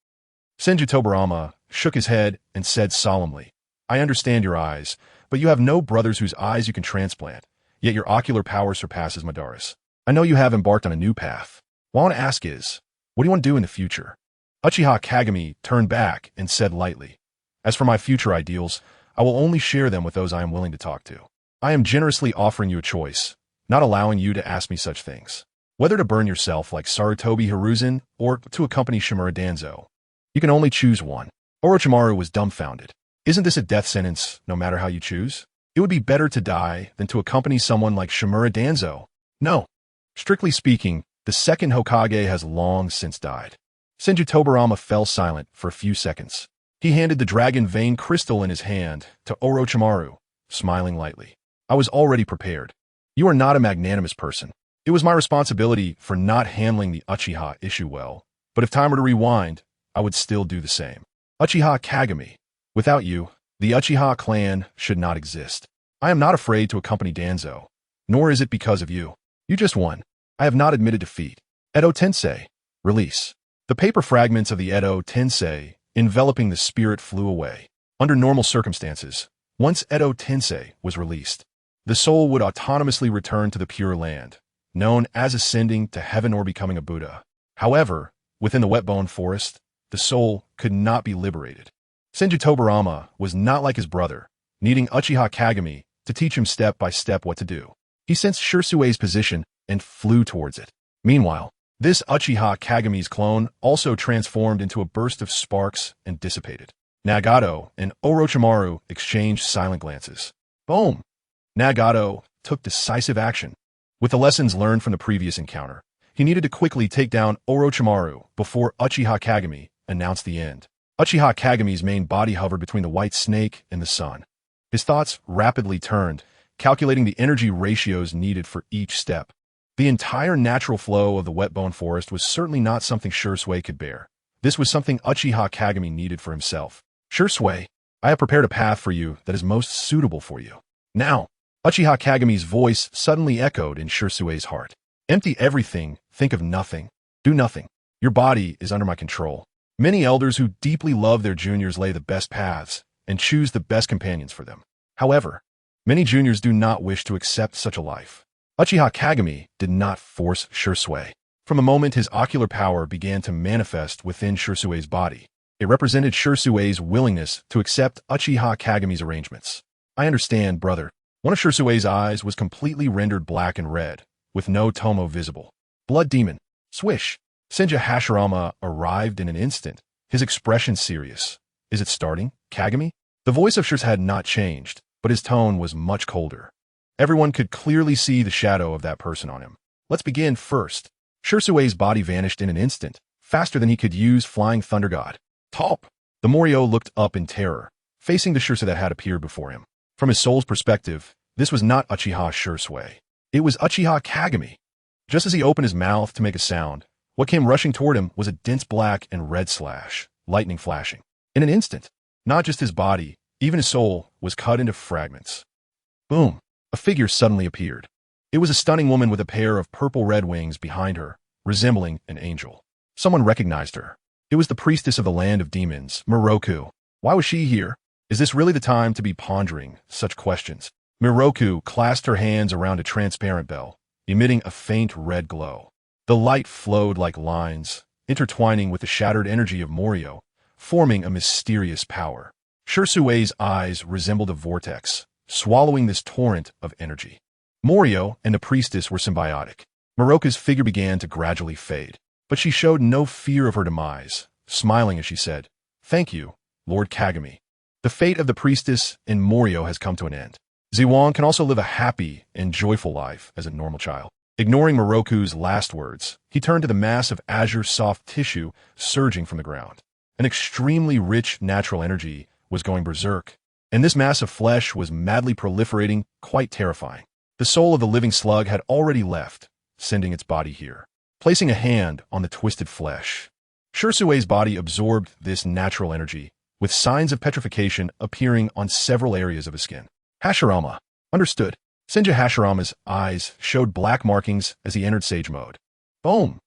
Senju Tobarama shook his head and said solemnly, I understand your eyes, but you have no brothers whose eyes you can transplant, yet your ocular power surpasses Madara's. I know you have embarked on a new path. What I want to ask is, what do you want to do in the future? Uchiha Kageme turned back and said lightly, as for my future ideals, I will only share them with those I am willing to talk to. I am generously offering you a choice, not allowing you to ask me such things. Whether to burn yourself like Sarutobi Hiruzen or to accompany Shimura Danzo. You can only choose one. Orochimaru was dumbfounded. Isn't this a death sentence no matter how you choose? It would be better to die than to accompany someone like Shimura Danzo. No. Strictly speaking, the second Hokage has long since died. Senju Tobirama fell silent for a few seconds. He handed the dragon vein crystal in his hand to Orochimaru, smiling lightly. I was already prepared. You are not a magnanimous person. It was my responsibility for not handling the Uchiha issue well, but if time were to rewind, I would still do the same. Uchiha Kagami. Without you, the Uchiha clan should not exist. I am not afraid to accompany Danzo, nor is it because of you. You just won. I have not admitted defeat. Edo Tensei. Release. The paper fragments of the Edo Tensei enveloping the spirit flew away. Under normal circumstances, once Edo Tensei was released, the soul would autonomously return to the Pure Land, known as ascending to heaven or becoming a Buddha. However, within the Wetbone Forest, the soul could not be liberated. Senju Tobirama was not like his brother, needing Uchiha Kagami to teach him step by step what to do. He sensed Shirsue's position and flew towards it. Meanwhile, this Uchiha Kagami's clone also transformed into a burst of sparks and dissipated. Nagato and Orochimaru exchanged silent glances. Boom! Nagato took decisive action. With the lessons learned from the previous encounter, he needed to quickly take down Orochimaru before Uchiha Kagami announced the end. Uchiha Kagami's main body hovered between the white snake and the sun. His thoughts rapidly turned, calculating the energy ratios needed for each step. The entire natural flow of the Wetbone Forest was certainly not something Shursui could bear. This was something Uchiha Kagami needed for himself. Shursui, I have prepared a path for you that is most suitable for you. Now, Uchiha Kagami's voice suddenly echoed in Shursue's heart. Empty everything, think of nothing, do nothing. Your body is under my control. Many elders who deeply love their juniors lay the best paths and choose the best companions for them. However, many juniors do not wish to accept such a life. Uchiha Kagami did not force Shursui. From the moment his ocular power began to manifest within Shursue's body, it represented Shursue's willingness to accept Uchiha Kagami's arrangements. I understand, brother. One of Shursue's eyes was completely rendered black and red, with no tomo visible. Blood demon. Swish. Senju Hashirama arrived in an instant, his expression serious. Is it starting, Kagami? The voice of Shurs had not changed, but his tone was much colder. Everyone could clearly see the shadow of that person on him. Let's begin first. Shursue's body vanished in an instant, faster than he could use Flying Thunder God. Talp! The Morio looked up in terror, facing the Shursu that had appeared before him. From his soul's perspective, this was not Uchiha Shursui. It was Uchiha Kagami. Just as he opened his mouth to make a sound, what came rushing toward him was a dense black and red slash, lightning flashing. In an instant, not just his body, even his soul was cut into fragments. Boom! A figure suddenly appeared. It was a stunning woman with a pair of purple-red wings behind her, resembling an angel. Someone recognized her. It was the priestess of the land of demons, Miroku. Why was she here? Is this really the time to be pondering such questions? Miroku clasped her hands around a transparent bell, emitting a faint red glow. The light flowed like lines, intertwining with the shattered energy of Morio, forming a mysterious power. Shursue's eyes resembled a vortex, swallowing this torrent of energy. Morio and the priestess were symbiotic. Miroku's figure began to gradually fade, but she showed no fear of her demise, smiling as she said, "Thank you, Lord Kagami. The fate of the priestess and Morio has come to an end. Ziwang can also live a happy and joyful life as a normal child." Ignoring Miroku's last words, he turned to the mass of azure soft tissue surging from the ground. An extremely rich natural energy was going berserk, and this mass of flesh was madly proliferating, quite terrifying. The soul of the living slug had already left, sending its body here, placing a hand on the twisted flesh. Shursue's body absorbed this natural energy, with signs of petrification appearing on several areas of his skin. Hashirama. Understood. Senju Hashirama's eyes showed black markings as he entered sage mode. Boom!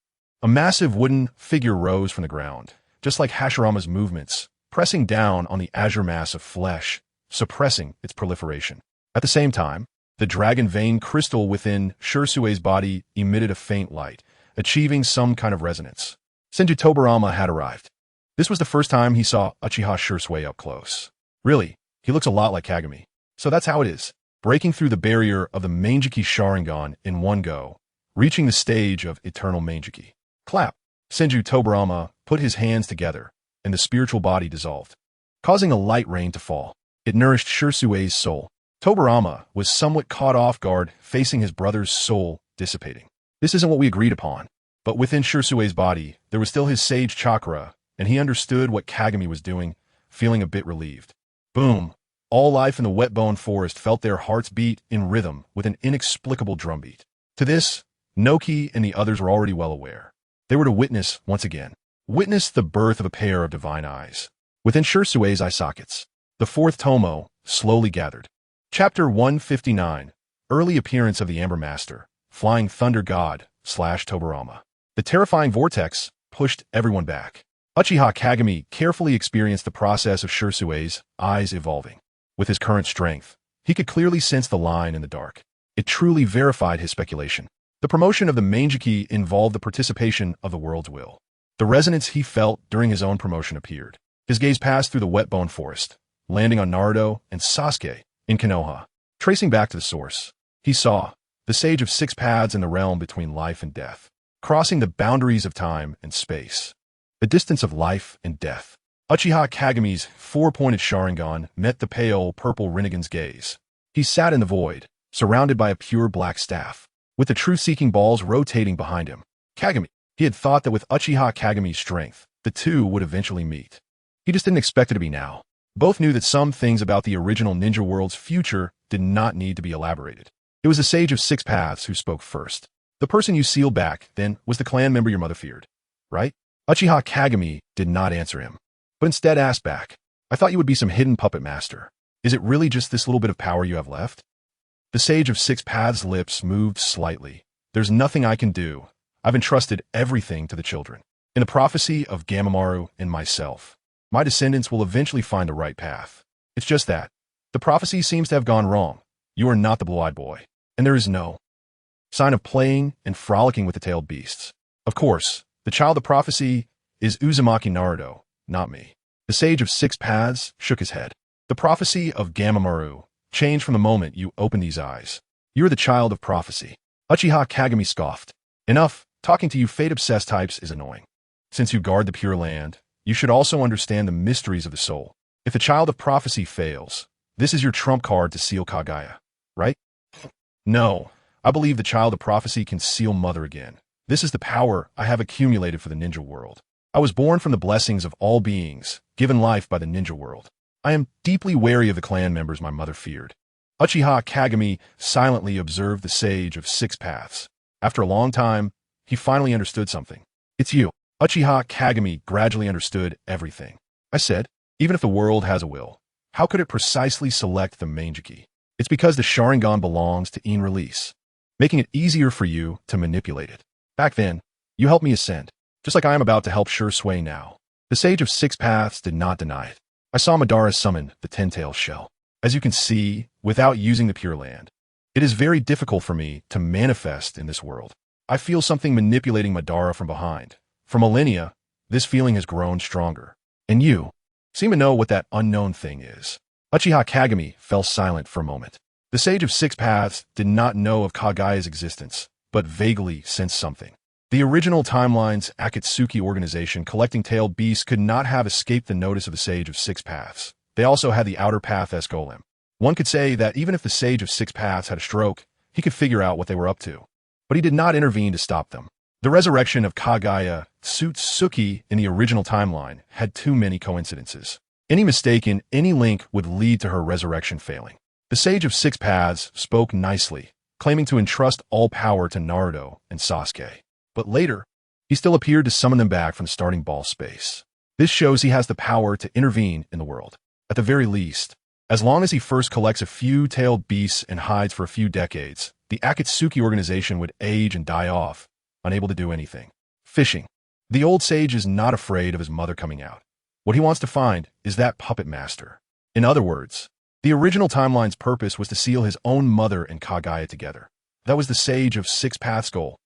A massive wooden figure rose from the ground, just like Hashirama's movements, pressing down on the azure mass of flesh, suppressing its proliferation. At the same time, the dragon vein crystal within Shursue's body emitted a faint light, achieving some kind of resonance. Senju Tobirama had arrived. This was the first time he saw Uchiha Shursui up close. Really, he looks a lot like Kagami. So that's how it is. Breaking through the barrier of the Manjiki Sharingan in one go, reaching the stage of eternal Manjiki. Clap! Senju Tobirama put his hands together, and the spiritual body dissolved, causing a light rain to fall. It nourished Shursue's soul. Tobirama was somewhat caught off guard, facing his brother's soul dissipating. This isn't what we agreed upon. But within Shirsue's body, there was still his sage chakra, and he understood what Kagami was doing, feeling a bit relieved. Boom! All life in the wet bone forest felt their hearts beat in rhythm with an inexplicable drumbeat. To this, Noki and the others were already well aware. They were to witness, once again, the birth of a pair of divine eyes. Within Shirsue's eye sockets, the fourth tomo slowly gathered. Chapter 159, Early Appearance of the Amber Master, Flying Thunder God / Tobirama. The terrifying vortex pushed everyone back. Uchiha Kagami carefully experienced the process of Shirsue's eyes evolving. With his current strength, he could clearly sense the line in the dark. It truly verified his speculation. The promotion of the Manjiki involved the participation of the world's will. The resonance he felt during his own promotion appeared. His gaze passed through the wet bone forest, landing on Naruto and Sasuke in Konoha. Tracing back to the source, he saw the Sage of Six Paths in the realm between life and death, crossing the boundaries of time and space, the distance of life and death. Uchiha Kagami's four-pointed Sharingan met the pale purple Rinnegan's gaze. He sat in the void, surrounded by a pure black staff, with the truth-seeking balls rotating behind him. Kagami. He had thought that with Uchiha Kagami's strength, the two would eventually meet. He just didn't expect it to be now. Both knew that some things about the original ninja world's future did not need to be elaborated. It was the Sage of Six Paths who spoke first. The person you sealed back, then, was the clan member your mother feared, right? Uchiha Kagami did not answer him, but instead asked back, I thought you would be some hidden puppet master. Is it really just this little bit of power you have left? The Sage of Six Paths' lips moved slightly. There's nothing I can do. I've entrusted everything to the children. In the prophecy of Gamamaru and myself, my descendants will eventually find the right path. It's just that the prophecy seems to have gone wrong. You are not the blue-eyed boy, and there is no sign of playing and frolicking with the tailed beasts. Of course, the child of prophecy is Uzumaki Naruto, not me. The Sage of Six Paths shook his head. The prophecy of Gamamaru changed from the moment you opened these eyes. You're the child of prophecy. Uchiha Kagami scoffed. Enough, talking to you fate-obsessed types is annoying. Since you guard the Pure Land, you should also understand the mysteries of the soul. If the child of prophecy fails, this is your trump card to seal Kagaya, right? No, I believe the child of prophecy can seal Mother again. This is the power I have accumulated for the ninja world. I was born from the blessings of all beings, given life by the ninja world. I am deeply wary of the clan members my mother feared. Uchiha Kagami silently observed the Sage of Six Paths. After a long time, he finally understood something. It's you. Uchiha Kagami gradually understood everything. I said, even if the world has a will, how could it precisely select the Manjiki? It's because the Sharingan belongs to In Release, making it easier for you to manipulate it. Back then, you helped me ascend, just like I am about to help Shursui now. The Sage of Six Paths did not deny it. I saw Madara summon the Ten-Tailed Shell. As you can see, without using the Pure Land, it is very difficult for me to manifest in this world. I feel something manipulating Madara from behind. For millennia, this feeling has grown stronger. And you seem to know what that unknown thing is. Uchiha Kagami fell silent for a moment. The Sage of Six Paths did not know of Kagaya's existence, but vaguely sensed something. The original timeline's Akatsuki organization collecting tailed beasts could not have escaped the notice of the Sage of Six Paths. They also had the Outer Path-esque golem. One could say that even if the Sage of Six Paths had a stroke, he could figure out what they were up to. But he did not intervene to stop them. The resurrection of Kagaya Tsutsuki in the original timeline had too many coincidences. Any mistake in any link would lead to her resurrection failing. The Sage of Six Paths spoke nicely, claiming to entrust all power to Naruto and Sasuke. But later, he still appeared to summon them back from the starting ball space. This shows he has the power to intervene in the world. At the very least, as long as he first collects a few tailed beasts and hides for a few decades, the Akatsuki organization would age and die off, unable to do anything. Fishing. The old sage is not afraid of his mother coming out. What he wants to find is that puppet master. In other words, the original timeline's purpose was to seal his own mother and Kagaya together. That was the Sage of Six Paths' goal.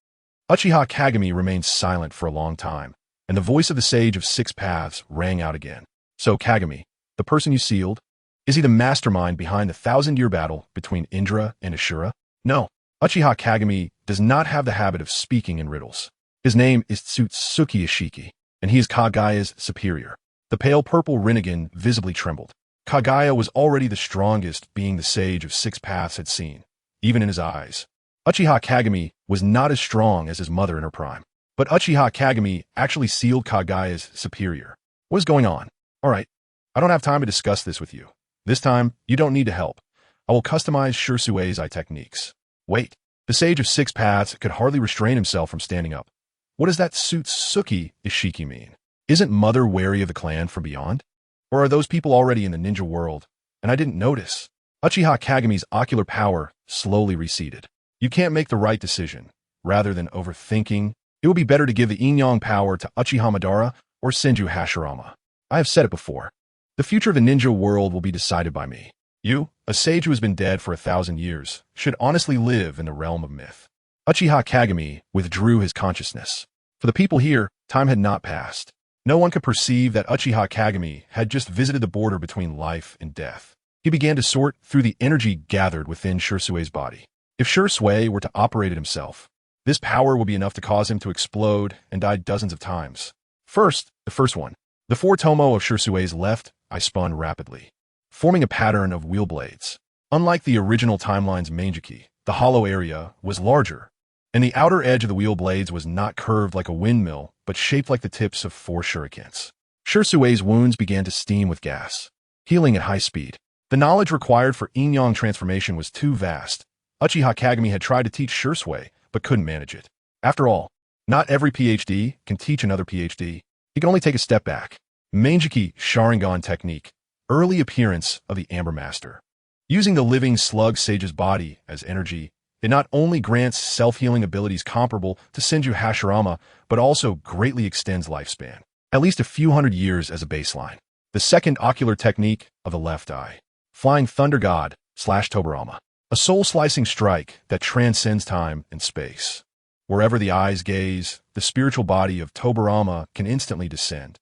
Uchiha Kagami remained silent for a long time, and the voice of the Sage of Six Paths rang out again. So Kagami, the person you sealed, is he the mastermind behind the 1,000-year battle between Indra and Ashura? No. Uchiha Kagami does not have the habit of speaking in riddles. His name is Tsutsuki Ishiki, and he is Kagaya's superior. The pale purple Rinnegan visibly trembled. Kagaya was already the strongest being the sage of six paths had seen, even in his eyes. Uchiha Kagami was not as strong as his mother in her prime. But Uchiha Kagami actually sealed Kagaya's superior. What is going on? Alright, I don't have time to discuss this with you. This time, you don't need to help. I will customize Sukuna'sHelp techniques. Wait, the sage of six paths could hardly restrain himself from standing up. What does that Suki Ishiki mean? Isn't mother wary of the clan from beyond? Or are those people already in the ninja world, and I didn't notice? Uchiha Kagami's ocular power slowly receded. You can't make the right decision. Rather than overthinking, it would be better to give the yin-yang power to Uchiha Madara or Senju Hashirama. I have said it before. The future of the ninja world will be decided by me. You, a sage who has been dead for 1,000 years, should honestly live in the realm of myth. Uchiha Kagami withdrew his consciousness. For the people here, time had not passed. No one could perceive that Uchiha Kagami had just visited the border between life and death. He began to sort through the energy gathered within Shusui's body. If Shursui were to operate it himself, this power would be enough to cause him to explode and die dozens of times. First, the first one. The four tomo of Shursui's left eye spun rapidly, forming a pattern of wheel blades. Unlike the original timeline's Mangeki, the hollow area was larger, and the outer edge of the wheel blades was not curved like a windmill, but shaped like the tips of four shurikens. Shursui's wounds began to steam with gas, healing at high speed. The knowledge required for yin-yang transformation was too vast. Uchiha Kagami had tried to teach Shursui, but couldn't manage it. After all, not every PhD can teach another PhD. He can only take a step back. Mangeki Sharingan technique, early appearance of the Amber Master. Using the living slug sage's body as energy, it not only grants self-healing abilities comparable to Senju Hashirama, but also greatly extends lifespan, at least a few hundred years as a baseline. The second ocular technique of the left eye. Flying Thunder God / Tobarama. A soul-slicing strike that transcends time and space. Wherever the eyes gaze, the spiritual body of Tobarama can instantly descend.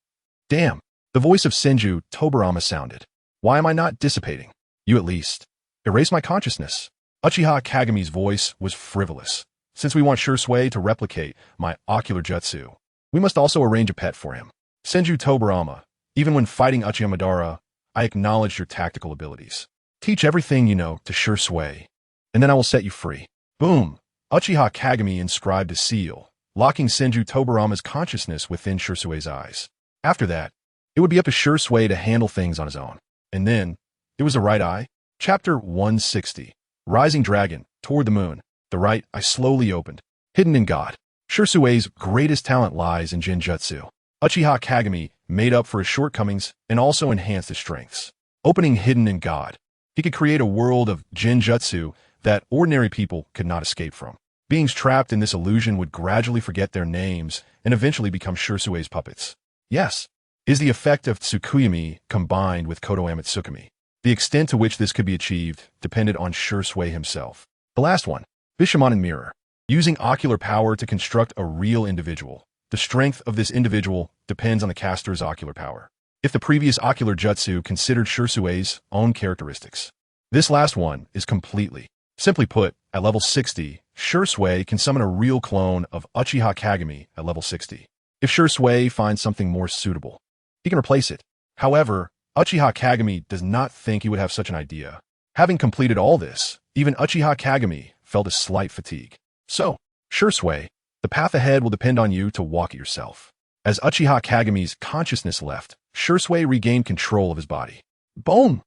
Damn, the voice of Senju Tobarama sounded. Why am I not dissipating? You at least. Erase my consciousness. Uchiha Kagami's voice was frivolous. Since we want Shursui to replicate my ocular jutsu, we must also arrange a pet for him. Senju Tobarama, even when fighting Uchiha Madara, I acknowledge your tactical abilities. Teach everything you know to Shursui, and then I will set you free. Boom! Uchiha Kagami inscribed a seal, locking Senju Tobarama's consciousness within Shursui's eyes. After that, it would be up to Shursui to handle things on his own. And then, it was the right eye. Chapter 160. Rising Dragon, toward the moon. The right eye slowly opened. Hidden in God. Shursui's greatest talent lies in Jinjutsu. Uchiha Kagami made up for his shortcomings and also enhanced his strengths. Opening hidden in God, he could create a world of Jinjutsu that ordinary people could not escape from. Beings trapped in this illusion would gradually forget their names and eventually become Shursui's puppets. Yes, is the effect of Tsukuyami combined with Koto Amatsukami. The extent to which this could be achieved depended on Shursui himself. The last one, Bishamon Mirror. Using ocular power to construct a real individual. The strength of this individual depends on the caster's ocular power. If the previous ocular jutsu considered Shursui's own characteristics. This last one is completely. Simply put, at level 60, Shursui can summon a real clone of Uchiha Kagami at level 60. If Shursui finds something more suitable, he can replace it. However, Uchiha Kagami does not think he would have such an idea. Having completed all this, even Uchiha Kagami felt a slight fatigue. So, Shursui, the path ahead will depend on you to walk it yourself. As Uchiha Kagami's consciousness left, Shursui regained control of his body. Boom!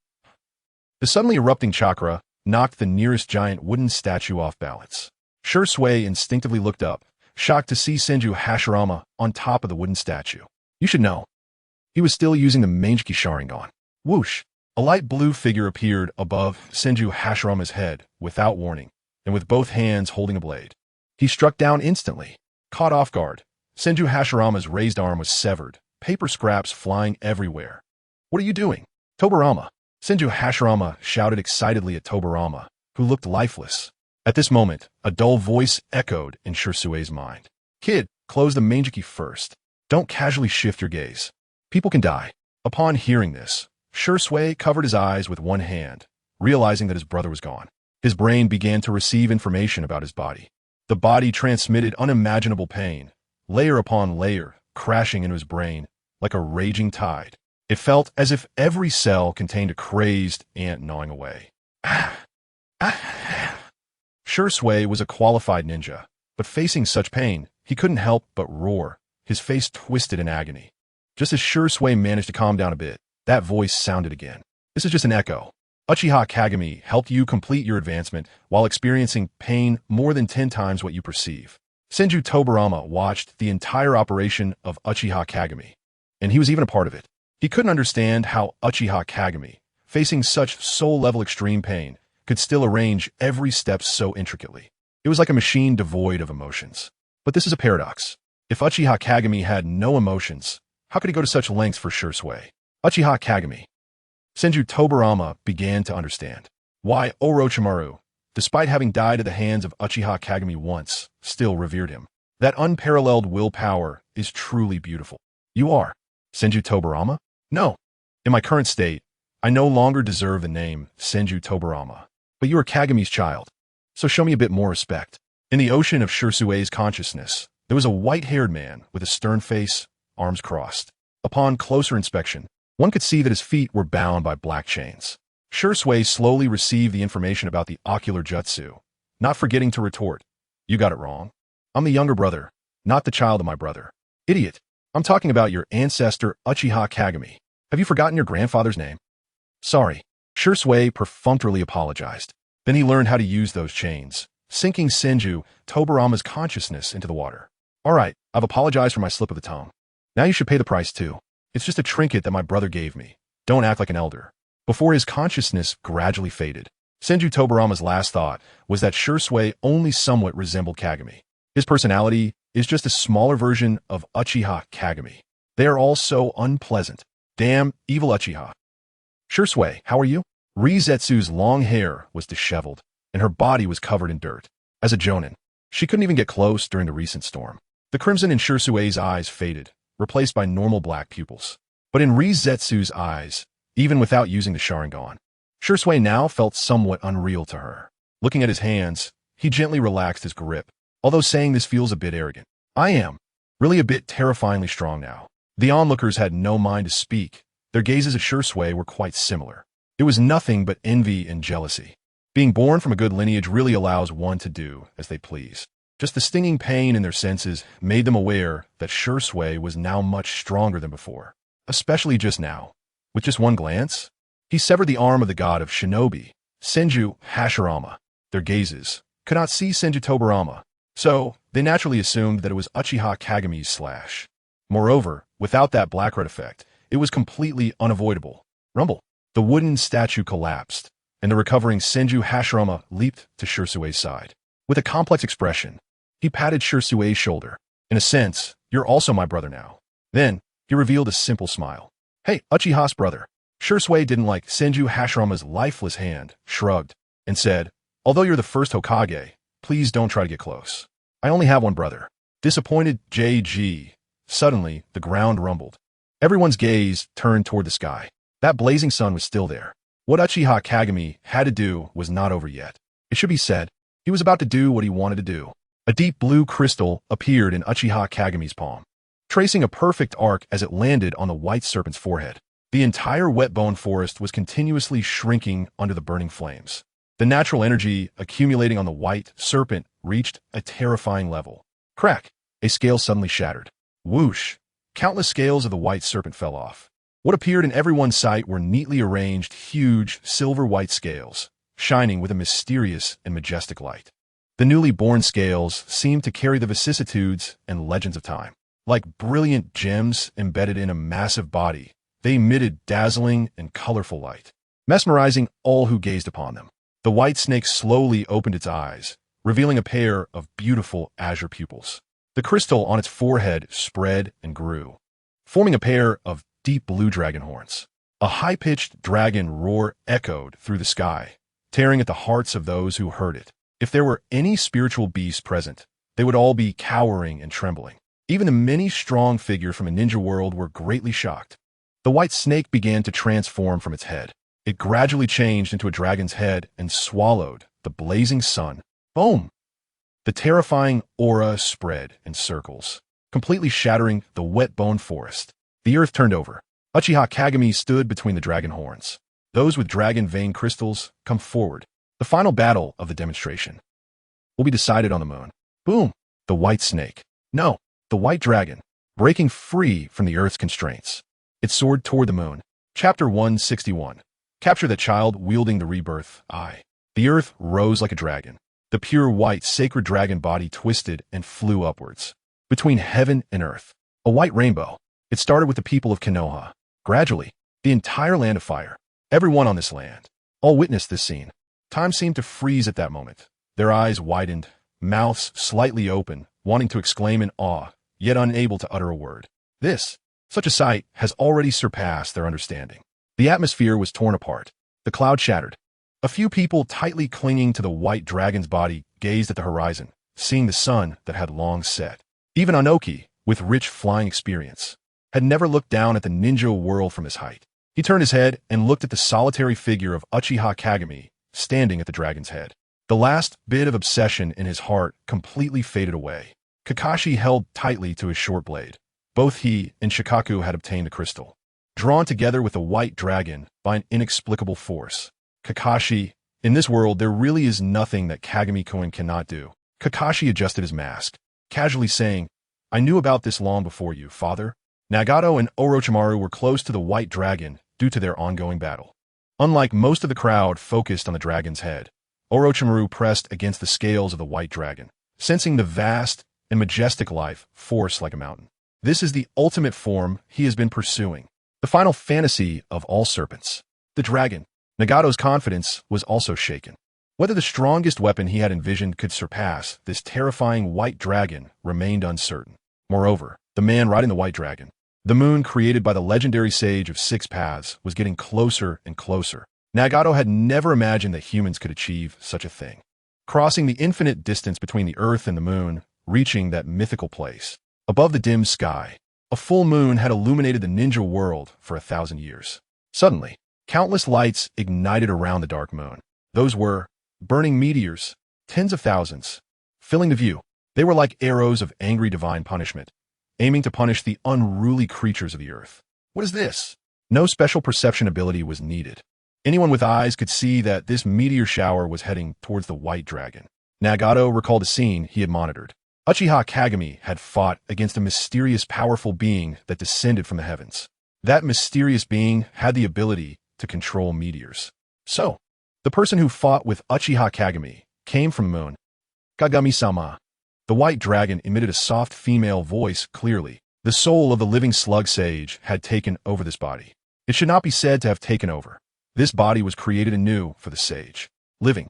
The suddenly erupting chakra knocked the nearest giant wooden statue off balance. Shursui instinctively looked up, shocked to see Senju Hashirama on top of the wooden statue. You should know. He was still using the Mangeki Sharingan. Whoosh! A light blue figure appeared above Senju Hashirama's head without warning, and with both hands holding a blade. He struck down instantly. Caught off guard, Senju Hashirama's raised arm was severed, paper scraps flying everywhere. What are you doing? Tobarama! Senju Hashirama shouted excitedly at Tobarama, who looked lifeless. At this moment, a dull voice echoed in Shursui's mind. Kid, close the Mangeki first. Don't casually shift your gaze. People can die. Upon hearing this, Shursui covered his eyes with one hand, realizing that his brother was gone. His brain began to receive information about his body. The body transmitted unimaginable pain, layer upon layer, crashing into his brain like a raging tide. It felt as if every cell contained a crazed ant gnawing away. Shursui was a qualified ninja, but facing such pain, he couldn't help but roar, his face twisted in agony. Just as Shursui managed to calm down a bit, that voice sounded again. This is just an echo. Uchiha Kagami helped you complete your advancement while experiencing pain more than 10 times what you perceive. Senju Tobarama watched the entire operation of Uchiha Kagami, and he was even a part of it. He couldn't understand how Uchiha Kagami, facing such soul-level extreme pain, could still arrange every step so intricately. It was like a machine devoid of emotions. But this is a paradox. If Uchiha Kagami had no emotions, how could he go to such lengths for Shursui? Uchiha Kagami. Senju Tobarama began to understand why Orochimaru, despite having died at the hands of Uchiha Kagami once, still revered him. That unparalleled willpower is truly beautiful. You are Senju Tobarama? No. In my current state, I no longer deserve the name Senju Tobarama. But you are Kagami's child, so show me a bit more respect. In the ocean of Shursui's consciousness, there was a white-haired man with a stern face, arms crossed. Upon closer inspection, one could see that his feet were bound by black chains. Shursui slowly received the information about the ocular jutsu, not forgetting to retort, "You got it wrong. I'm the younger brother, not the child of my brother. Idiot. I'm talking about your ancestor Uchiha Kagami. Have you forgotten your grandfather's name?" "Sorry." Shursui perfunctorily apologized. Then he learned how to use those chains, sinking Senju Tobarama's consciousness into the water. "All right, I've apologized for my slip of the tongue. Now you should pay the price too. It's just a trinket that my brother gave me. Don't act like an elder." Before his consciousness gradually faded, Senju Tobarama's last thought was that Shursui only somewhat resembled Kagami. His personality is just a smaller version of Uchiha Kagami. They are all so unpleasant. Damn evil Uchiha. "Shursui, how are you?" Rizetsu's long hair was disheveled, and her body was covered in dirt. As a jonin, she couldn't even get close during the recent storm. The crimson in Shursui's eyes faded, replaced by normal black pupils. But in Rizetsu's eyes, even without using the Sharingan, Shursui now felt somewhat unreal to her. Looking at his hands, he gently relaxed his grip, although saying this feels a bit arrogant. "I am really a bit terrifyingly strong now." The onlookers had no mind to speak. Their gazes at Shursui were quite similar. It was nothing but envy and jealousy. Being born from a good lineage really allows one to do as they please. Just the stinging pain in their senses made them aware that Shursui was now much stronger than before, especially just now. With just one glance, he severed the arm of the god of shinobi, Senju Hashirama. Their gazes could not see Senju Tobarama, so they naturally assumed that it was Uchiha Kagami's slash. Moreover, without that black red effect, it was completely unavoidable. Rumble. The wooden statue collapsed, and the recovering Senju Hashirama leaped to Shursui's side. With a complex expression, he patted Shursui's shoulder. "In a sense, you're also my brother now." Then, he revealed a simple smile. "Hey, Uchiha's brother." Shursui didn't like Senju Hashirama's lifeless hand, shrugged, and said, "Although you're the first Hokage, please don't try to get close. I only have one brother." Disappointed JG. Suddenly, the ground rumbled. Everyone's gaze turned toward the sky. That blazing sun was still there. What Uchiha Kagami had to do was not over yet. It should be said, he was about to do what he wanted to do. A deep blue crystal appeared in Uchiha Kagami's palm, tracing a perfect arc as it landed on the white serpent's forehead. The entire wet bone forest was continuously shrinking under the burning flames. The natural energy accumulating on the white serpent reached a terrifying level. Crack! A scale suddenly shattered. Whoosh! Countless scales of the white serpent fell off. What appeared in everyone's sight were neatly arranged, huge, silver-white scales, shining with a mysterious and majestic light. The newly born scales seemed to carry the vicissitudes and legends of time. Like brilliant gems embedded in a massive body, they emitted dazzling and colorful light, mesmerizing all who gazed upon them. The white snake slowly opened its eyes, revealing a pair of beautiful azure pupils. The crystal on its forehead spread and grew, forming a pair of deep blue dragon horns. A high-pitched dragon roar echoed through the sky, tearing at the hearts of those who heard it. If there were any spiritual beasts present, they would all be cowering and trembling. Even the many strong figures from a ninja world were greatly shocked. The white snake began to transform from its head. It gradually changed into a dragon's head and swallowed the blazing sun. Boom! The terrifying aura spread in circles, completely shattering the wet bone forest. The earth turned over. Uchiha Kagami stood between the dragon horns. Those with dragon vein crystals come forward. The final battle of the demonstration will be decided on the moon. Boom! The white snake. No, the white dragon. Breaking free from the Earth's constraints. It soared toward the moon. Chapter 161. Capture the child wielding the rebirth eye. The Earth rose like a dragon. The pure white sacred dragon body twisted and flew upwards. Between heaven and earth. A white rainbow. It started with the people of Konoha. Gradually, the entire land of fire. Everyone on this land. All witnessed this scene. Time seemed to freeze at that moment. Their eyes widened, mouths slightly open, wanting to exclaim in awe, yet unable to utter a word. Such a sight has already surpassed their understanding. The atmosphere was torn apart. The cloud shattered. A few people tightly clinging to the white dragon's body gazed at the horizon, seeing the sun that had long set. Even Anoki, with rich flying experience, had never looked down at the ninja world from his height. He turned his head and looked at the solitary figure of Uchiha Kagami standing at the dragon's head. The last bit of obsession in his heart completely faded away. Kakashi held tightly to his short blade. Both he and Shikaku had obtained a crystal, drawn together with the white dragon by an inexplicable force. Kakashi, in this world there really is nothing that Kagami-kun cannot do. Kakashi adjusted his mask, casually saying, I knew about this long before you, father. Nagato and Orochimaru were close to the white dragon due to their ongoing battle. Unlike most of the crowd focused on the dragon's head, Orochimaru pressed against the scales of the white dragon, sensing the vast and majestic life force like a mountain. This is the ultimate form he has been pursuing, the final fantasy of all serpents. The dragon. Nagato's confidence was also shaken. Whether the strongest weapon he had envisioned could surpass this terrifying white dragon remained uncertain. Moreover, the man riding the white dragon, the moon created by the legendary sage of 6 paths, was getting closer and closer. Nagato had never imagined that humans could achieve such a thing. Crossing the infinite distance between the earth and the moon, reaching that mythical place. Above the dim sky, a full moon had illuminated the ninja world for 1,000 years. Suddenly, countless lights ignited around the dark moon. Those were burning meteors, tens of thousands, filling the view. They were like arrows of angry divine punishment, aiming to punish the unruly creatures of the earth. What is this? No special perception ability was needed. Anyone with eyes could see that this meteor shower was heading towards the white dragon. Nagato recalled a scene he had monitored. Uchiha Kagami had fought against a mysterious powerful being that descended from the heavens. That mysterious being had the ability to control meteors. So, the person who fought with Uchiha Kagami came from the moon. Kagami-sama. The white dragon emitted a soft female voice clearly. The soul of the living slug sage had taken over this body. It should not be said to have taken over. This body was created anew for the sage. Living.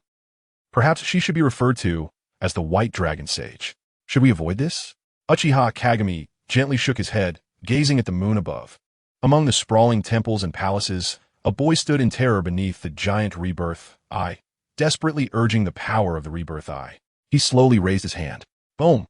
Perhaps she should be referred to as the white dragon sage. Should we avoid this? Uchiha Kagami gently shook his head, gazing at the moon above. Among the sprawling temples and palaces, a boy stood in terror beneath the giant rebirth eye, desperately urging the power of the rebirth eye. He slowly raised his hand. Boom!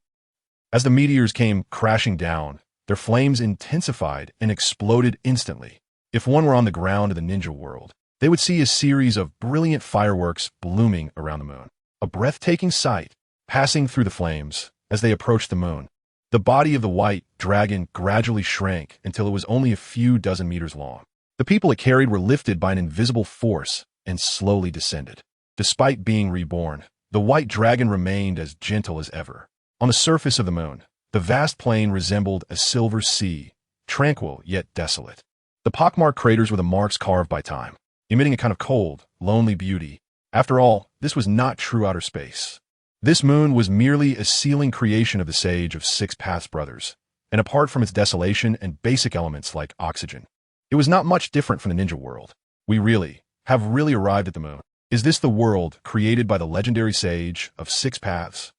As the meteors came crashing down, their flames intensified and exploded instantly. If one were on the ground of the ninja world, they would see a series of brilliant fireworks blooming around the moon. A breathtaking sight, passing through the flames as they approached the moon. The body of the white dragon gradually shrank until it was only a few dozen meters long. The people it carried were lifted by an invisible force and slowly descended. Despite being reborn, the white dragon remained as gentle as ever. On the surface of the moon, the vast plain resembled a silver sea, tranquil yet desolate. The pockmarked craters were the marks carved by time, emitting a kind of cold, lonely beauty. After all, this was not true outer space. This moon was merely a sealing creation of the sage of 6 paths brothers, and apart from its desolation and basic elements like oxygen, it was not much different from the ninja world. We have really arrived at the moon. Is this the world created by the legendary sage of 6 paths?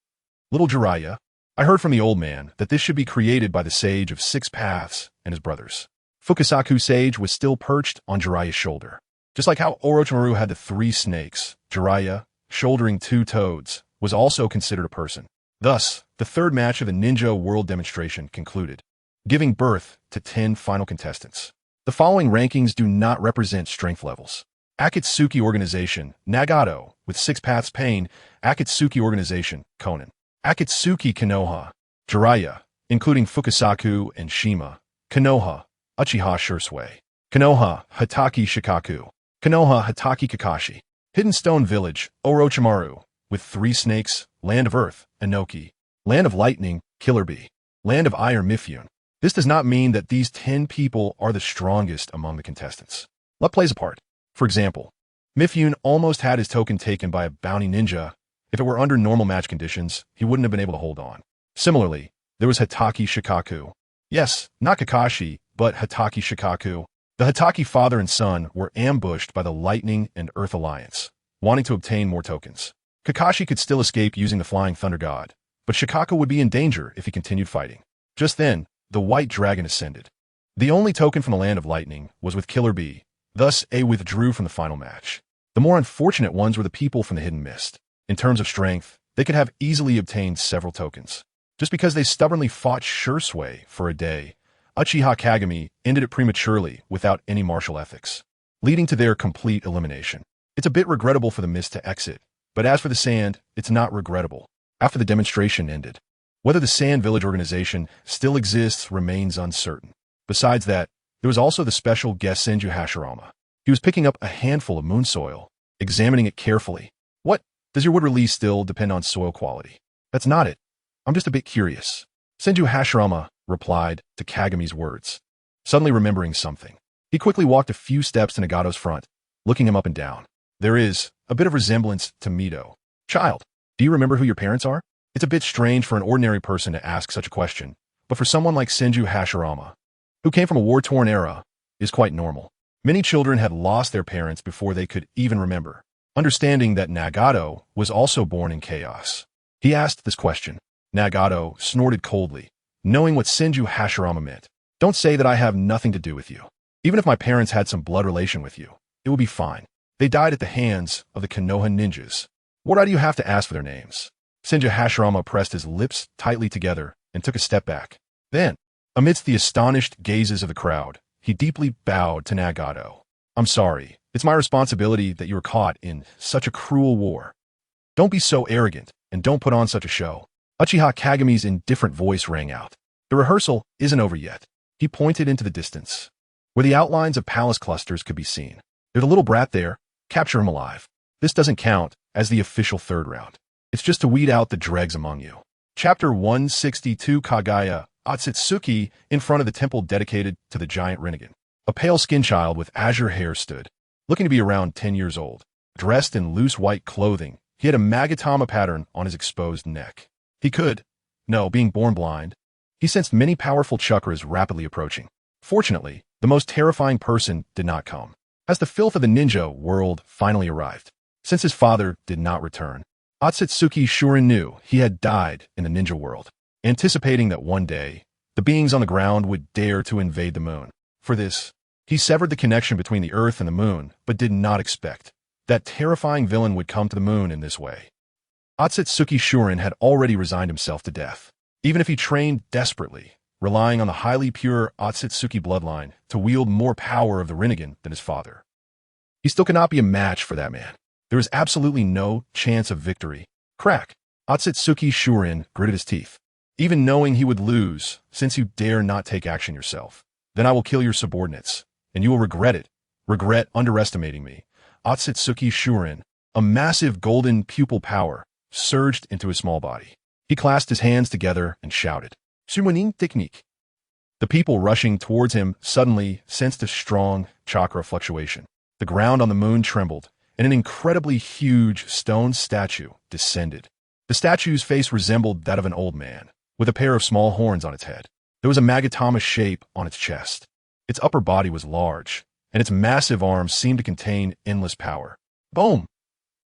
Little Jiraiya, I heard from the old man that this should be created by the sage of 6 paths and his brothers. Fukasaku sage was still perched on Jiraiya's shoulder. Just like how Orochimaru had the 3 snakes, Jiraiya, shouldering 2 toads, was also considered a person. Thus, the third match of the ninja world demonstration concluded, giving birth to 10 final contestants. The following rankings do not represent strength levels. Akatsuki Organization, Nagato, with 6 paths Pain, Akatsuki Organization, Konan. Akatsuki Konoha, Jiraiya, including Fukasaku and Shima, Konoha, Uchiha Shursui. Konoha, Hataki Shikaku. Konoha, Hataki Kakashi. Hidden Stone Village, Orochimaru, with 3 snakes, Land of Earth, Inoki. Land of Lightning, Killer Bee. Land of Iron, Mifune. This does not mean that these 10 people are the strongest among the contestants. Luck plays a part. For example, Mifune almost had his token taken by a bounty ninja. If it were under normal match conditions, he wouldn't have been able to hold on. Similarly, there was Hataki Shikaku. Yes, not Kakashi, but Hataki Shikaku. The Hataki father and son were ambushed by the Lightning and Earth Alliance, wanting to obtain more tokens. Kakashi could still escape using the Flying Thunder God, but Shikaku would be in danger if he continued fighting. Just then, the White Dragon ascended. The only token from the Land of Lightning was with Killer Bee, thus A withdrew from the final match. The more unfortunate ones were the people from the Hidden Mist. In terms of strength, they could have easily obtained several tokens. Just because they stubbornly fought Shursui for a day, Uchiha Kagami ended it prematurely without any martial ethics, leading to their complete elimination. It's a bit regrettable for the Mist to exit, but as for the Sand, it's not regrettable. After the demonstration ended, whether the Sand Village organization still exists remains uncertain. Besides that, there was also the special guest Senju Hashirama. He was picking up a handful of moon soil, examining it carefully. What? Does your wood release still depend on soil quality? That's not it. I'm just a bit curious. Senju Hashirama replied to Kagami's words, suddenly remembering something. He quickly walked a few steps to Nagato's front, looking him up and down. There is a bit of resemblance to Mito. Child, do you remember who your parents are? It's a bit strange for an ordinary person to ask such a question, but for someone like Senju Hashirama, who came from a war-torn era, is quite normal. Many children had lost their parents before they could even remember. Understanding that Nagato was also born in chaos, he asked this question. Nagato snorted coldly, knowing what Senju Hashirama meant. Don't say that I have nothing to do with you. Even if my parents had some blood relation with you, it would be fine. They died at the hands of the Konoha ninjas. Why do you have to ask for their names? Senju Hashirama pressed his lips tightly together and took a step back. Then, amidst the astonished gazes of the crowd, he deeply bowed to Nagato. I'm sorry. It's my responsibility that you were caught in such a cruel war. Don't be so arrogant, and don't put on such a show. Uchiha Kagami's indifferent voice rang out. The rehearsal isn't over yet. He pointed into the distance, where the outlines of palace clusters could be seen. There's a little brat there. Capture him alive. This doesn't count as the official third round. It's just to weed out the dregs among you. Chapter 162 Kagaya Otsutsuki in front of the temple dedicated to the giant Rinnegan. A pale-skinned child with azure hair stood, looking to be around 10 years old. Dressed in loose white clothing, he had a Magatama pattern on his exposed neck. Being born blind, he sensed many powerful chakras rapidly approaching. Fortunately, the most terrifying person did not come, as the filth of the ninja world finally arrived. Since his father did not return, Otsutsuki Shurin knew he had died in the ninja world, anticipating that one day, the beings on the ground would dare to invade the moon. For this, he severed the connection between the earth and the moon, but did not expect that terrifying villain would come to the moon in this way. Otsutsuki Shurin had already resigned himself to death, even if he trained desperately, relying on the highly pure Otsutsuki bloodline to wield more power of the Rinnegan than his father. He still cannot be a match for that man. There is absolutely no chance of victory. Crack! Otsutsuki Shurin gritted his teeth. Even knowing he would lose, since you dare not take action yourself, then I will kill your subordinates, and you will regret it. Regret underestimating me. Otsutsuki Shurin, a massive golden pupil power, surged into his small body. He clasped his hands together and shouted, Summoning technique. The people rushing towards him suddenly sensed a strong chakra fluctuation. The ground on the moon trembled, and an incredibly huge stone statue descended. The statue's face resembled that of an old man, with a pair of small horns on its head. There was a Magatama shape on its chest. Its upper body was large, and its massive arms seemed to contain endless power. Boom!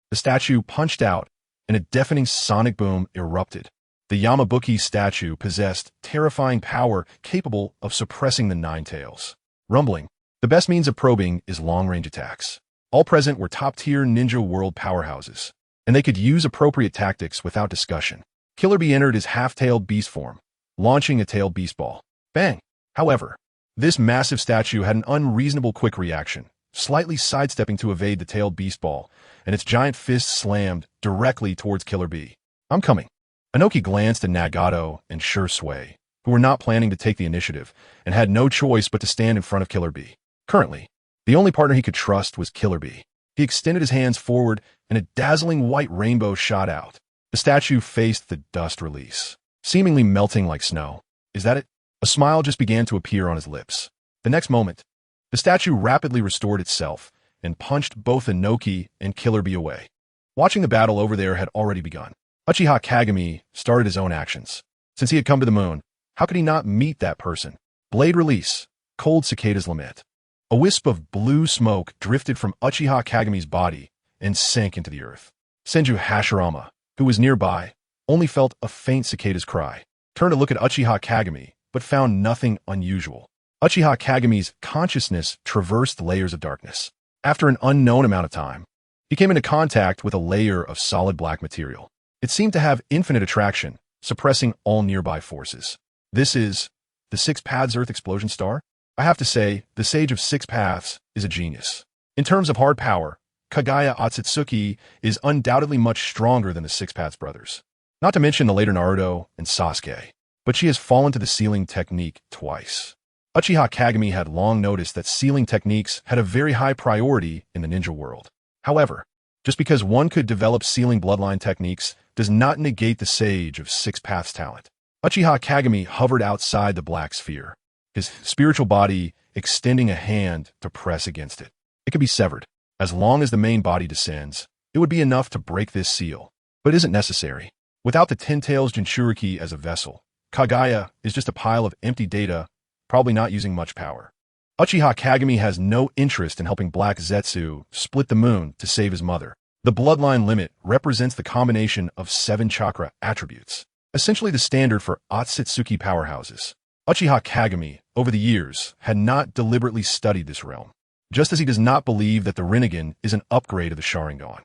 The statue punched out, and a deafening sonic boom erupted. The Yamabuki statue possessed terrifying power capable of suppressing the Nine Tails. Rumbling. The best means of probing is long-range attacks. All present were top-tier ninja world powerhouses, and they could use appropriate tactics without discussion. Killer Bee entered his half-tailed beast form, launching a tailed beast ball. Bang! However, this massive statue had an unreasonable quick reaction, slightly sidestepping to evade the tailed beast ball, and its giant fist slammed directly towards Killer Bee. I'm coming. Inoki glanced at Nagato and Shursui, who were not planning to take the initiative and had no choice but to stand in front of Killer Bee. Currently, the only partner he could trust was Killer Bee. He extended his hands forward, and a dazzling white rainbow shot out. The statue faced the dust release, seemingly melting like snow. Is that it? A smile just began to appear on his lips. The next moment, the statue rapidly restored itself and punched both Inoki and Killer Bee away. Watching the battle over there had already begun. Uchiha Kagami started his own actions. Since he had come to the moon, how could he not meet that person? Blade release. Cold cicada's lament. A wisp of blue smoke drifted from Uchiha Kagami's body and sank into the earth. Senju Hashirama, who was nearby, only felt a faint cicada's cry. Turned to look at Uchiha Kagami, but found nothing unusual. Uchiha Kagami's consciousness traversed layers of darkness. After an unknown amount of time, he came into contact with a layer of solid black material. It seemed to have infinite attraction, suppressing all nearby forces. This is the Six Paths Earth Explosion Star? I have to say, the Sage of Six Paths is a genius. In terms of hard power, Kaguya Otsutsuki is undoubtedly much stronger than the Six Paths brothers. Not to mention the later Naruto and Sasuke. But she has fallen to the sealing technique twice. Uchiha Kagami had long noticed that sealing techniques had a very high priority in the ninja world. However, just because one could develop sealing bloodline techniques does not negate the Sage of Six Paths talent. Uchiha Kagami hovered outside the black sphere, his spiritual body extending a hand to press against it. It could be severed. As long as the main body descends, it would be enough to break this seal. But it isn't necessary. Without the Ten Tails Jinchuriki as a vessel, Kaguya is just a pile of empty data, probably not using much power. Uchiha Kagami has no interest in helping Black Zetsu split the moon to save his mother. The bloodline limit represents the combination of 7 chakra attributes, essentially the standard for Otsutsuki powerhouses. Uchiha Kagami, over the years, had not deliberately studied this realm, just as he does not believe that the Rinnegan is an upgrade of the Sharingan.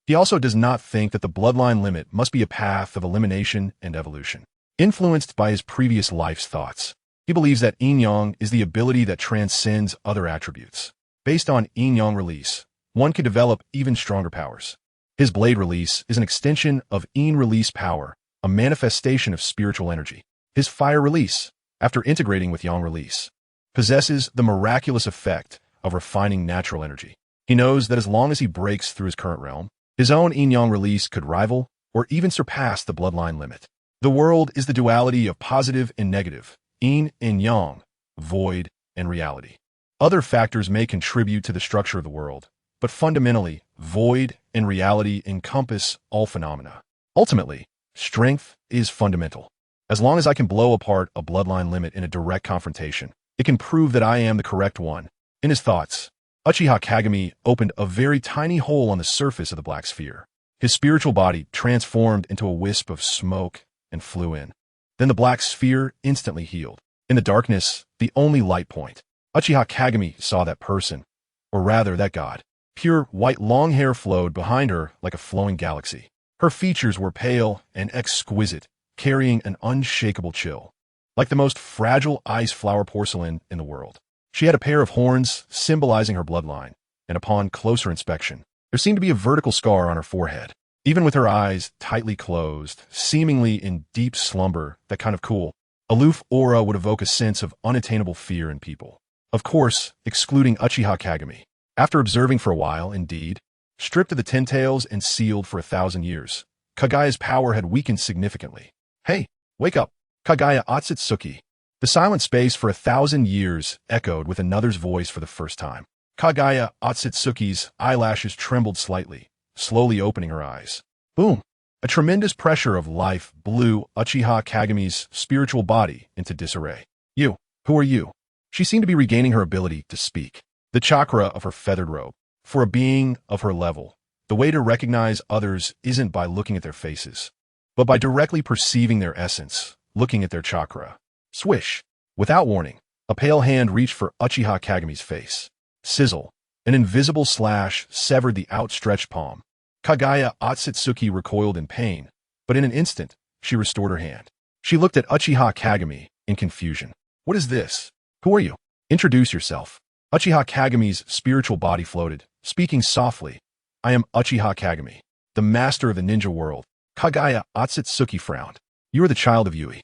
He also does not think that the bloodline limit must be a path of elimination and evolution. Influenced by his previous life's thoughts, he believes that Yin-Yang is the ability that transcends other attributes. Based on Yin-Yang release, one can develop even stronger powers. His blade release is an extension of Yin release power, a manifestation of spiritual energy. His fire release, after integrating with Yang release, possesses the miraculous effect of refining natural energy. He knows that as long as he breaks through his current realm, his own Yin-Yang release could rival or even surpass the bloodline limit. The world is the duality of positive and negative, yin and yang, void and reality. Other factors may contribute to the structure of the world, but fundamentally, void and reality encompass all phenomena. Ultimately, strength is fundamental. As long as I can blow apart a bloodline limit in a direct confrontation, it can prove that I am the correct one. In his thoughts, Uchiha Kagami opened a very tiny hole on the surface of the black sphere. His spiritual body transformed into a wisp of smoke and flew in. Then the black sphere instantly healed. In the darkness, the only light point, Uchiha Kagami saw that person, or rather that god. Pure white long hair flowed behind her like a flowing galaxy. Her features were pale and exquisite, carrying an unshakable chill, like the most fragile ice flower porcelain in the world. She had a pair of horns symbolizing her bloodline, and upon closer inspection, there seemed to be a vertical scar on her forehead. Even with her eyes tightly closed, seemingly in deep slumber, that kind of cool, aloof aura would evoke a sense of unattainable fear in people. Of course, excluding Uchiha Kagami. After observing for a while, indeed, stripped of the 10 tails and sealed for 1,000 years, Kaguya's power had weakened significantly. Hey, wake up, Kaguya Otsutsuki. The silent space for 1,000 years echoed with another's voice for the first time. Kaguya Otsutsuki's eyelashes trembled slightly, slowly opening her eyes. Boom! A tremendous pressure of life blew Uchiha Kagami's spiritual body into disarray. You, who are you? She seemed to be regaining her ability to speak. The chakra of her feathered robe. For a being of her level, the way to recognize others isn't by looking at their faces, but by directly perceiving their essence, looking at their chakra. Swish! Without warning, a pale hand reached for Uchiha Kagami's face. Sizzle! An invisible slash severed the outstretched palm. Kaguya Otsutsuki recoiled in pain, but in an instant, she restored her hand. She looked at Uchiha Kagami in confusion. What is this? Who are you? Introduce yourself. Uchiha Kagami's spiritual body floated, speaking softly. I am Uchiha Kagami, the master of the ninja world. Kaguya Otsutsuki frowned. You are the child of Yui.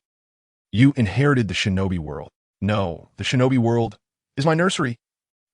You inherited the shinobi world. No, the shinobi world is my nursery.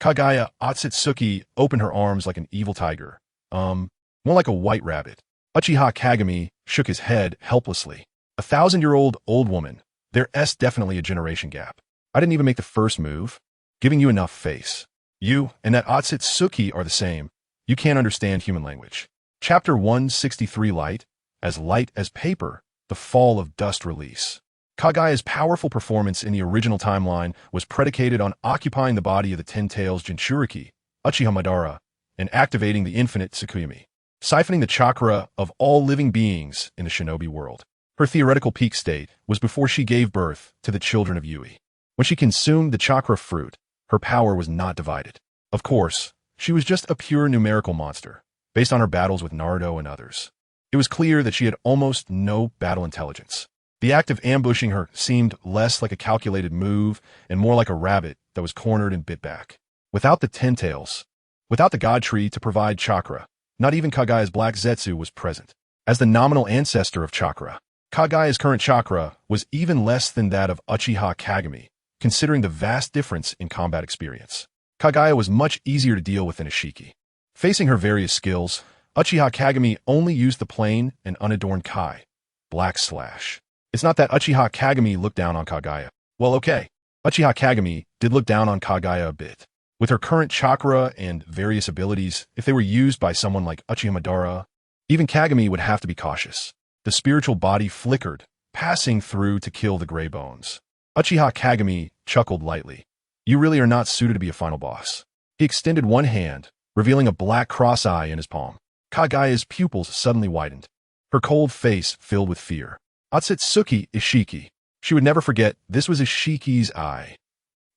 Kagaya Otsutsuki opened her arms like an evil tiger. More like a white rabbit. Uchiha Kagami shook his head helplessly. 1,000-year-old old woman. There's definitely a generation gap. I didn't even make the first move. Giving you enough face. You and that Otsutsuki are the same. You can't understand human language. Chapter 163 Light as paper, the fall of dust release. Kagaya's powerful performance in the original timeline was predicated on occupying the body of the Ten Tails Jinchuriki, Uchiha Madara, and activating the infinite Tsukuyomi, siphoning the chakra of all living beings in the shinobi world. Her theoretical peak state was before she gave birth to the children of Yui. When she consumed the chakra fruit, her power was not divided. Of course, she was just a pure numerical monster, based on her battles with Naruto and others. It was clear that she had almost no battle intelligence. The act of ambushing her seemed less like a calculated move and more like a rabbit that was cornered and bit back. Without the Ten Tails, without the God Tree to provide chakra, not even Kagaya's Black Zetsu was present. As the nominal ancestor of chakra, Kagaya's current chakra was even less than that of Uchiha Kagami, considering the vast difference in combat experience. Kagaya was much easier to deal with than Ishiki. Facing her various skills, Uchiha Kagami only used the plain and unadorned Kai, Black Slash. It's not that Uchiha Kagami looked down on Kagaya. Well, okay. Uchiha Kagami did look down on Kagaya a bit. With her current chakra and various abilities, if they were used by someone like Uchiha Madara, even Kagami would have to be cautious. The spiritual body flickered, passing through to kill the gray bones. Uchiha Kagami chuckled lightly. You really are not suited to be a final boss. He extended one hand, revealing a black cross eye in his palm. Kagaya's pupils suddenly widened. Her cold face filled with fear. Otsutsuki Ishiki. She would never forget this was Ishiki's eye.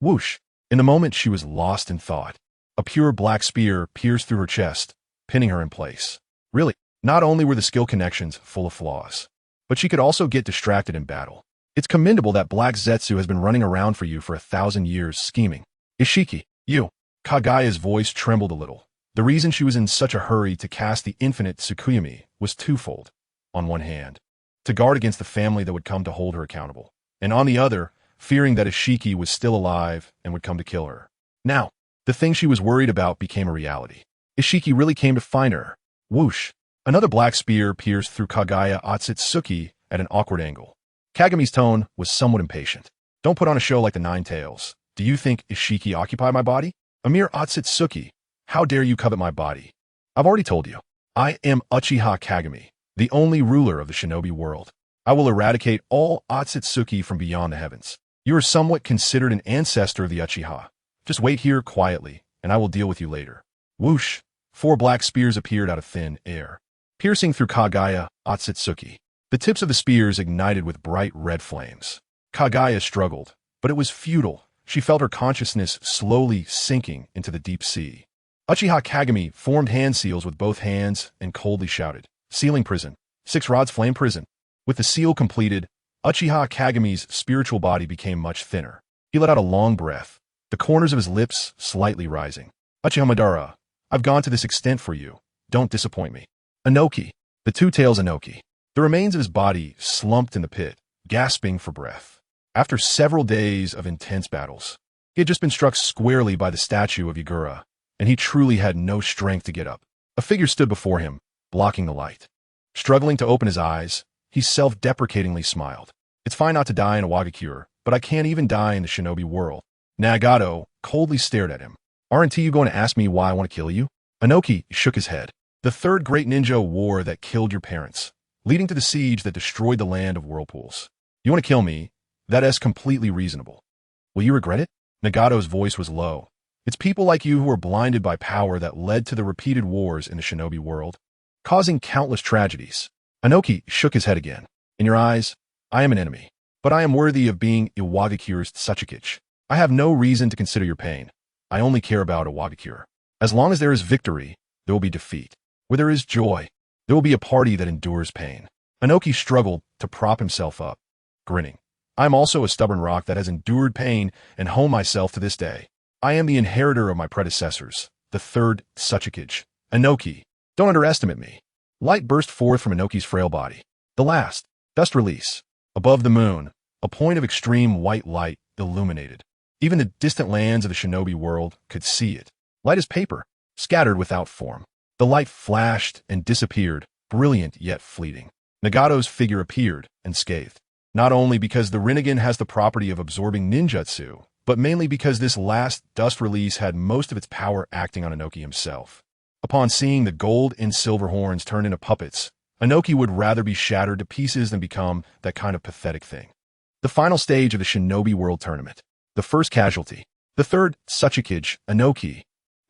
Whoosh. In the moment she was lost in thought. A pure black spear pierced through her chest, pinning her in place. Really, not only were the skill connections full of flaws, but she could also get distracted in battle. It's commendable that Black Zetsu has been running around for you for 1,000 years scheming. Ishiki, you. Kagaya's voice trembled a little. The reason she was in such a hurry to cast the infinite Tsukuyomi was twofold. On one hand, to guard against the family that would come to hold her accountable, and on the other, fearing that Ishiki was still alive and would come to kill her. Now, the thing she was worried about became a reality. Ishiki really came to find her. Whoosh! Another black spear pierced through Kagaya Otsutsuki at an awkward angle. Kagami's tone was somewhat impatient. Don't put on a show like the Nine Tails. Do you think Ishiki occupied my body? A mere Otsutsuki. How dare you covet my body? I've already told you. I am Uchiha Kagami, the only ruler of the shinobi world. I will eradicate all Otsutsuki from beyond the heavens. You are somewhat considered an ancestor of the Uchiha. Just wait here quietly, and I will deal with you later. Whoosh! 4 black spears appeared out of thin air, piercing through Kagaya Otsutsuki. The tips of the spears ignited with bright red flames. Kagaya struggled, but it was futile. She felt her consciousness slowly sinking into the deep sea. Uchiha Kagami formed hand seals with both hands and coldly shouted, Sealing prison. 6 rods flame prison. With the seal completed, Uchiha Kagami's spiritual body became much thinner. He let out a long breath, the corners of his lips slightly rising. Uchiha Madara, I've gone to this extent for you. Don't disappoint me. Inoki, the Two Tails Inoki. The remains of his body slumped in the pit, gasping for breath. After several days of intense battles, he had just been struck squarely by the statue of Yagura, and he truly had no strength to get up. A figure stood before him, blocking the light. Struggling to open his eyes, he self-deprecatingly smiled. It's fine not to die in a Wagakure, but I can't even die in the shinobi world. Nagato coldly stared at him. Aren't you going to ask me why I want to kill you? Inoki shook his head. The third great ninja war that killed your parents, leading to the siege that destroyed the land of whirlpools. You want to kill me? That is completely reasonable. Will you regret it? Nagato's voice was low. It's people like you who are blinded by power that led to the repeated wars in the shinobi world, causing countless tragedies. Inoki shook his head again. In your eyes, I am an enemy, but I am worthy of being Iwagakure's Tsuchikage. I have no reason to consider your pain. I only care about Iwagakure. As long as there is victory, there will be defeat. Where there is joy, there will be a party that endures pain. Inoki struggled to prop himself up, grinning. I am also a stubborn rock that has endured pain and honed myself to this day. I am the inheritor of my predecessors, the third Tsuchikage. Inoki, don't underestimate me. Light burst forth from Inoki's frail body. The last, dust release. Above the moon, a point of extreme white light illuminated. Even the distant lands of the shinobi world could see it. Light as paper, scattered without form. The light flashed and disappeared, brilliant yet fleeting. Nagato's figure appeared, unscathed. Not only because the Rinnegan has the property of absorbing ninjutsu, but mainly because this last dust release had most of its power acting on Inoki himself. Upon seeing the gold and silver horns turn into puppets, Inoki would rather be shattered to pieces than become that kind of pathetic thing. The final stage of the Shinobi World Tournament. The first casualty. The third Tsuchikage, Inoki.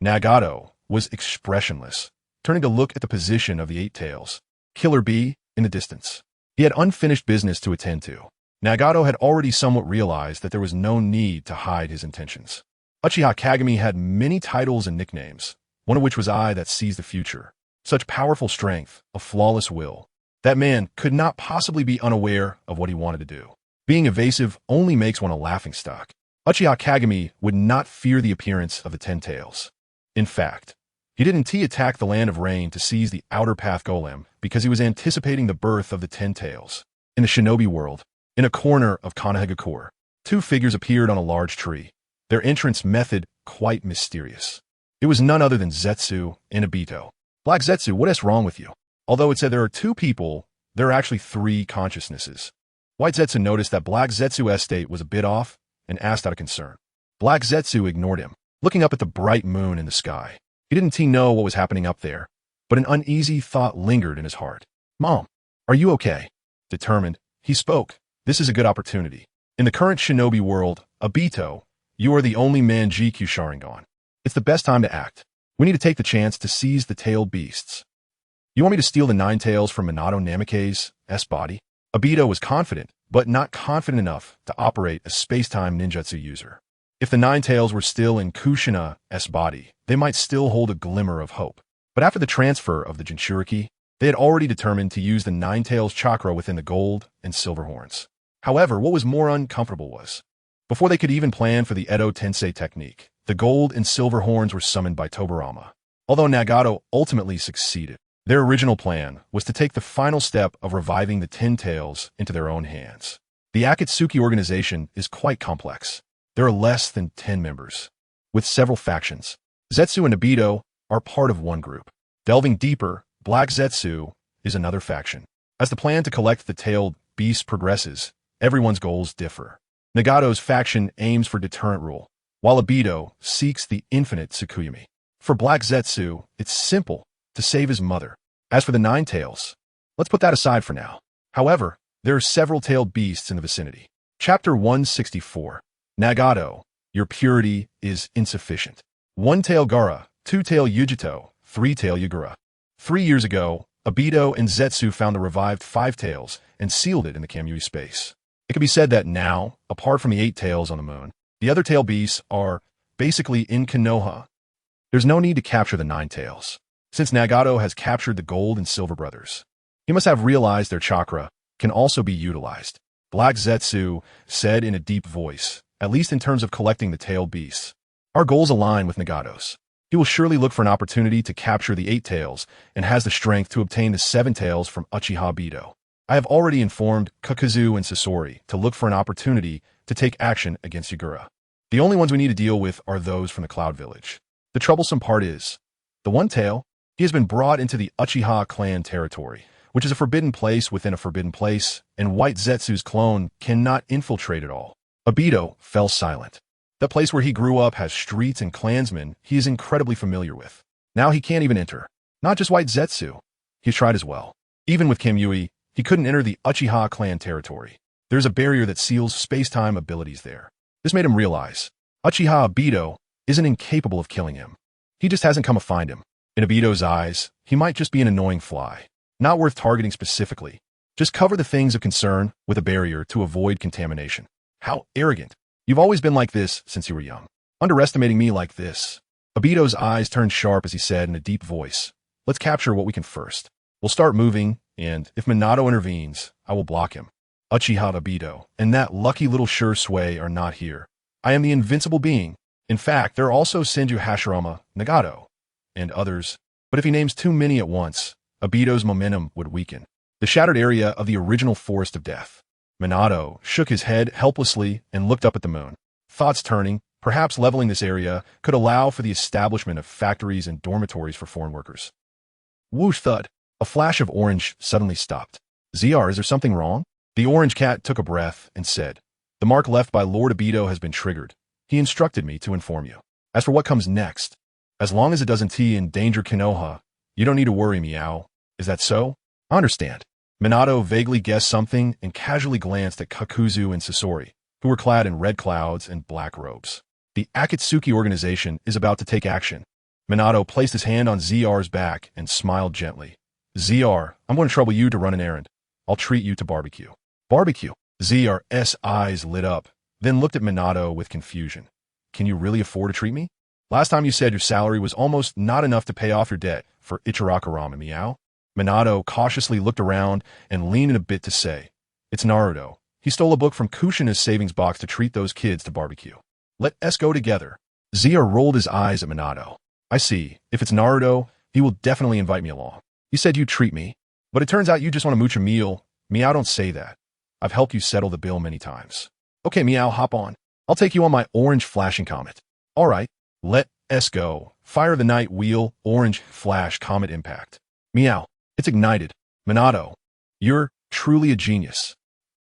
Nagato was expressionless, turning to look at the position of the Eight Tails. Killer Bee in the distance. He had unfinished business to attend to. Nagato had already somewhat realized that there was no need to hide his intentions. Uchiha Kagami had many titles and nicknames, one of which was I that sees the future. Such powerful strength, a flawless will. That man could not possibly be unaware of what he wanted to do. Being evasive only makes one a laughingstock. Uchiha Kagami would not fear the appearance of the Ten Tails. In fact, he didn't attack the Land of Rain to seize the Outer Path Golem because he was anticipating the birth of the Ten Tails. In the Shinobi world, in a corner of Konohagakure, two figures appeared on a large tree, their entrance method quite mysterious. It was none other than Zetsu and Obito. Black Zetsu, what is wrong with you? Although it said there are two people, there are actually three consciousnesses. White Zetsu noticed that Black Zetsu's state was a bit off and asked out of concern. Black Zetsu ignored him, looking up at the bright moon in the sky. He didn't know what was happening up there, but an uneasy thought lingered in his heart. Mom, are you okay? Determined, he spoke. This is a good opportunity. In the current shinobi world, Obito, you are the only Manjikyu Sharingan. It's the best time to act. We need to take the chance to seize the tailed beasts. You want me to steal the nine tails from Minato Namikaze's body? Obito was confident, but not confident enough to operate a space-time ninjutsu user. If the nine tails were still in Kushina's body, they might still hold a glimmer of hope. But after the transfer of the Jinchuriki, they had already determined to use the nine tails chakra within the gold and silver horns. However, what was more uncomfortable was, before they could even plan for the Edo Tensei technique, the gold and silver horns were summoned by Tobirama. Although Nagato ultimately succeeded, their original plan was to take the final step of reviving the Ten Tails into their own hands. The Akatsuki organization is quite complex. There are less than 10 members, with several factions. Zetsu and Obito are part of one group. Delving deeper, Black Zetsu is another faction. As the plan to collect the tailed beasts progresses, everyone's goals differ. Nagato's faction aims for deterrent rule, while Obito seeks the infinite Tsukuyomi. For Black Zetsu, it's simple to save his mother. As for the nine tails, let's put that aside for now. However, there are several tailed beasts in the vicinity. Chapter 164. Nagato, your purity is insufficient. One-tail Gaara, two-tail Yujito, three-tail Yagura. 3 years ago, Obito and Zetsu found the revived five tails and sealed it in the Kamui space. It can be said that now, apart from the eight tails on the moon, the other tail beasts are basically in Konoha. There's no need to capture the nine tails, since Nagato has captured the gold and silver brothers. He must have realized their chakra can also be utilized. Black Zetsu said in a deep voice, at least in terms of collecting the tailed beasts. Our goals align with Nagato's. He will surely look for an opportunity to capture the eight tails and has the strength to obtain the seven tails from Uchiha Obito. I have already informed Kakazu and Sasori to look for an opportunity to take action against Yagura. The only ones we need to deal with are those from the Cloud Village. The troublesome part is, the one tail, he has been brought into the Uchiha clan territory, which is a forbidden place within a forbidden place, and White Zetsu's clone cannot infiltrate it all. Obito fell silent. The place where he grew up has streets and clansmen he is incredibly familiar with. Now he can't even enter. Not just White Zetsu. He's tried as well. Even with Kamui, he couldn't enter the Uchiha clan territory. There's a barrier that seals space-time abilities there. This made him realize, Uchiha Obito isn't incapable of killing him. He just hasn't come to find him. In Obito's eyes, he might just be an annoying fly. Not worth targeting specifically. Just cover the things of concern with a barrier to avoid contamination. How arrogant. You've always been like this since you were young. Underestimating me like this. Obito's eyes turned sharp as he said in a deep voice, let's capture what we can first. We'll start moving, and if Minato intervenes, I will block him. Uchiha Obito and that lucky little Sure are not here. I am the invincible being. In fact, there are also Senju Hashirama, Nagato, and others. But if he names too many at once, Obito's momentum would weaken. The shattered area of the original Forest of Death. Minato shook his head helplessly and looked up at the moon. Thoughts turning, perhaps leveling this area could allow for the establishment of factories and dormitories for foreign workers. Whoosh thud. A flash of orange suddenly stopped. ZR, is there something wrong? The orange cat took a breath and said, the mark left by Lord Obito has been triggered. He instructed me to inform you. As for what comes next, as long as it doesn't endanger Konoha, you don't need to worry, me.I. Is that so? I understand. Minato vaguely guessed something and casually glanced at Kakuzu and Sasori, who were clad in red clouds and black robes. The Akatsuki organization is about to take action. Minato placed his hand on ZR's back and smiled gently. ZR, I'm going to trouble you to run an errand. I'll treat you to barbecue. Barbecue? ZR's eyes lit up, then looked at Minato with confusion. Can you really afford to treat me? Last time you said your salary was almost not enough to pay off your debt for Ichiraka ramen, me.I. Minato cautiously looked around and leaned in a bit to say, it's Naruto. He stole a book from Kushina's savings box to treat those kids to barbecue. Let us go together. ZR rolled his eyes at Minato. I see. If it's Naruto, he will definitely invite me along. You said you'd treat me, but it turns out you just want to mooch a meal. Me.I. don't say that. I've helped you settle the bill many times. Okay, me.I. hop on. I'll take you on my orange flashing comet. All right, let us go. Fire the night wheel, orange flash comet impact. Me.I. It's ignited. Minato, you're truly a genius.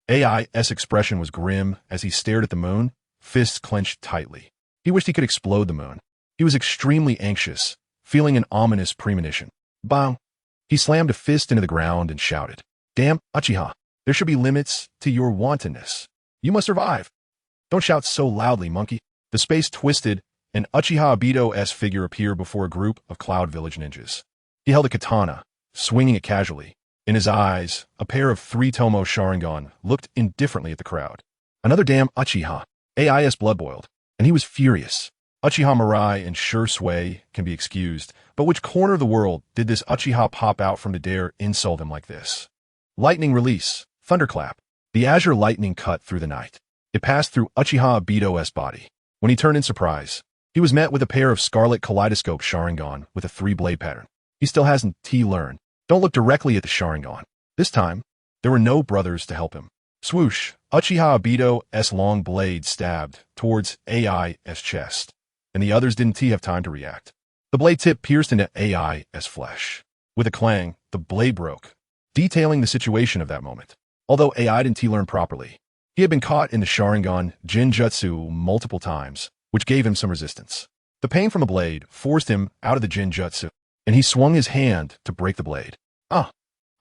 AI's expression was grim as he stared at the moon, fists clenched tightly. He wished he could explode the moon. He was extremely anxious, feeling an ominous premonition. Bang! He slammed a fist into the ground and shouted, damn, Uchiha, there should be limits to your wantonness. You must survive. Don't shout so loudly, monkey. The space twisted, and Uchiha Obito's figure appeared before a group of Cloud Village ninjas. He held a katana, swinging it casually. In his eyes, a pair of three-tomo Sharingan looked indifferently at the crowd. Another damn Uchiha. AI's blood boiled, and he was furious. Uchiha Mirai and Sure Sway can be excused, but which corner of the world did this Uchiha pop out from to dare insult him like this? Lightning release, thunderclap. The azure lightning cut through the night. It passed through Uchiha Obito's body. When he turned in surprise, he was met with a pair of scarlet kaleidoscope Sharingan with a three-blade pattern. He still hasn't learned. Don't look directly at the Sharingan. This time, there were no brothers to help him. Swoosh, Uchiha Obito's long blade stabbed towards AI's chest, and the others didn't have time to react. The blade tip pierced into AI's flesh. With a clang, the blade broke, detailing the situation of that moment. Although AI didn't learn properly, he had been caught in the Sharingan Jinjutsu multiple times, which gave him some resistance. The pain from the blade forced him out of the Jinjutsu, and he swung his hand to break the blade. Ah!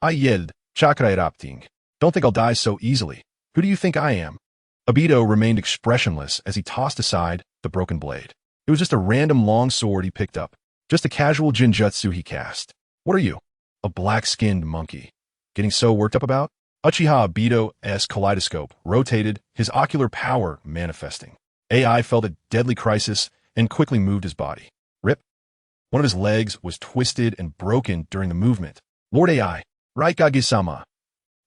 I yelled, chakra erupting. Don't think I'll die so easily. Who do you think I am? Obito remained expressionless as he tossed aside the broken blade. It was just a random long sword he picked up, just a casual Jinjutsu he cast. What are you? A black-skinned monkey. Getting so worked up about? Uchiha Obito's kaleidoscope rotated, his ocular power manifesting. AI felt a deadly crisis and quickly moved his body. Rip. One of his legs was twisted and broken during the movement. Lord AI, Raikage-sama.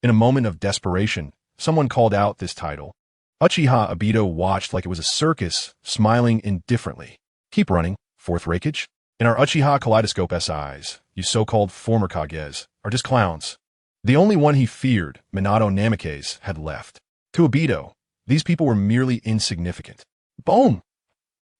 In a moment of desperation, someone called out this title. Uchiha Obito watched like it was a circus, smiling indifferently. Keep running, fourth Raikage. In our Uchiha Kaleidoscope's eyes, you so-called former Kages are just clowns. The only one he feared, Minato Namikaze, had left. To Obito, these people were merely insignificant. Boom!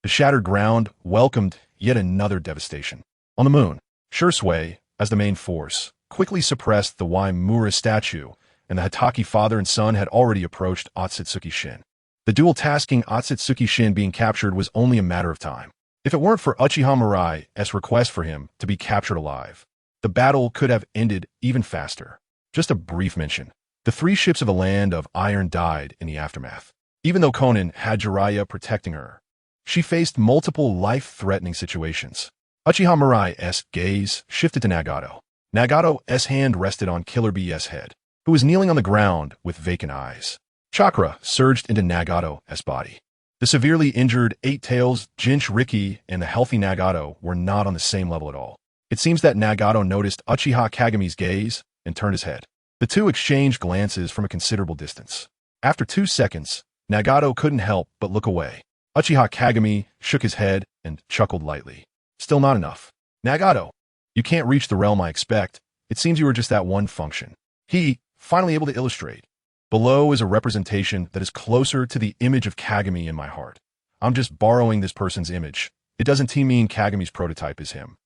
The shattered ground welcomed yet another devastation. On the moon, Sure Sway, as the main force, quickly suppressed the Waimura statue, and the Hatake father and son had already approached Otsutsuki Shin. The dual-tasking Otsutsuki Shin being captured was only a matter of time. If it weren't for Uchiha Mirai's request for him to be captured alive, the battle could have ended even faster. Just a brief mention. The three ships of the Land of Iron died in the aftermath. Even though Konan had Jiraiya protecting her, she faced multiple life-threatening situations. Uchiha Mirai's gaze shifted to Nagato. Nagato's hand rested on Killer B's head, who was kneeling on the ground with vacant eyes. Chakra surged into Nagato's body. The severely injured Eight Tails, Jinchuriki, and the healthy Nagato were not on the same level at all. It seems that Nagato noticed Uchiha Kagami's gaze and turned his head. The two exchanged glances from a considerable distance. After 2 seconds, Nagato couldn't help but look away. Uchiha Kagami shook his head and chuckled lightly. Still not enough. Nagato, you can't reach the realm I expect. It seems you were just that one function. He, finally able to illustrate. Below is a representation that is closer to the image of Kagami in my heart. I'm just borrowing this person's image. It doesn't mean Kagami's prototype is him.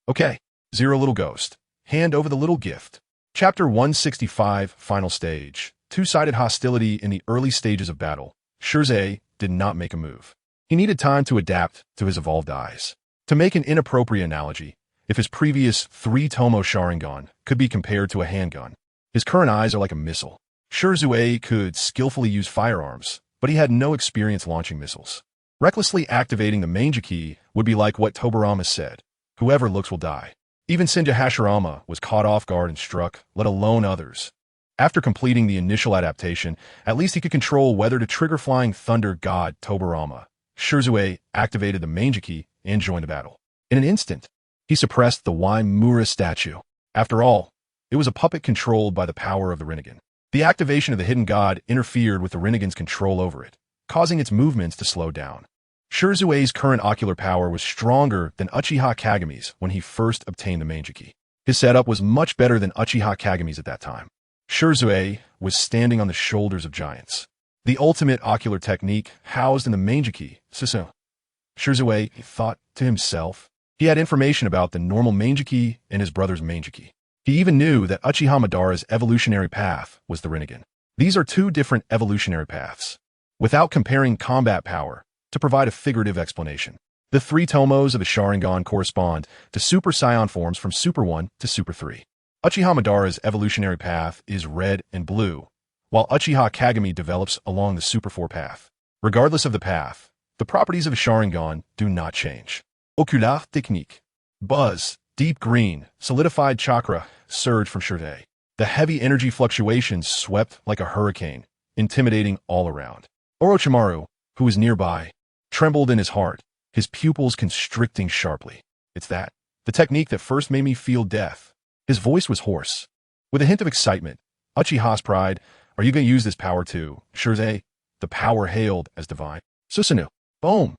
Okay. Zero little ghost. Hand over the little gift. Chapter 165, Final Stage. Two-sided hostility in the early stages of battle. Shirzei did not make a move. He needed time to adapt to his evolved eyes. To make an inappropriate analogy, if his previous 3-tomo Sharingan could be compared to a handgun, his current eyes are like a missile. Shirzei could skillfully use firearms, but he had no experience launching missiles. Recklessly activating the Mangeki would be like what Tobirama said, whoever looks will die. Even Senju Hashirama was caught off guard and struck, let alone others. After completing the initial adaptation, at least he could control whether to trigger Flying Thunder God Tobirama. Shirzei activated the Mangeki and joined the battle. In an instant, he suppressed the Waimura statue. After all, it was a puppet controlled by the power of the Rinnegan. The activation of the hidden god interfered with the Rinnegan's control over it, causing its movements to slow down. Shirzei's current ocular power was stronger than Uchiha Kagami's when he first obtained the Mangeki. His setup was much better than Uchiha Kagami's at that time. Shirzei was standing on the shoulders of giants. The ultimate ocular technique housed in the Mangeki, Susu. Shirzei thought to himself. He had information about the normal Mangeki and his brother's Mangeki. He even knew that Uchiha Madara's evolutionary path was the Rinnegan. These are two different evolutionary paths. Without comparing combat power, to provide a figurative explanation, the 3 tomos of the Sharingan correspond to Super Saiyan forms from Super 1 to Super 3. Uchiha Madara's evolutionary path is red and blue, while Uchiha Kagami develops along the Super 4 path. Regardless of the path, the properties of a Sharingan do not change. Ocular technique. Buzz, deep green, solidified chakra, surged from Shirzei. The heavy energy fluctuations swept like a hurricane, intimidating all around. Orochimaru, who was nearby, trembled in his heart, his pupils constricting sharply. It's that, the technique that first made me feel death. His voice was hoarse. With a hint of excitement, Uchiha's pride, are you going to use this power too, Shirzei? The power hailed as divine. Susanoo. Boom.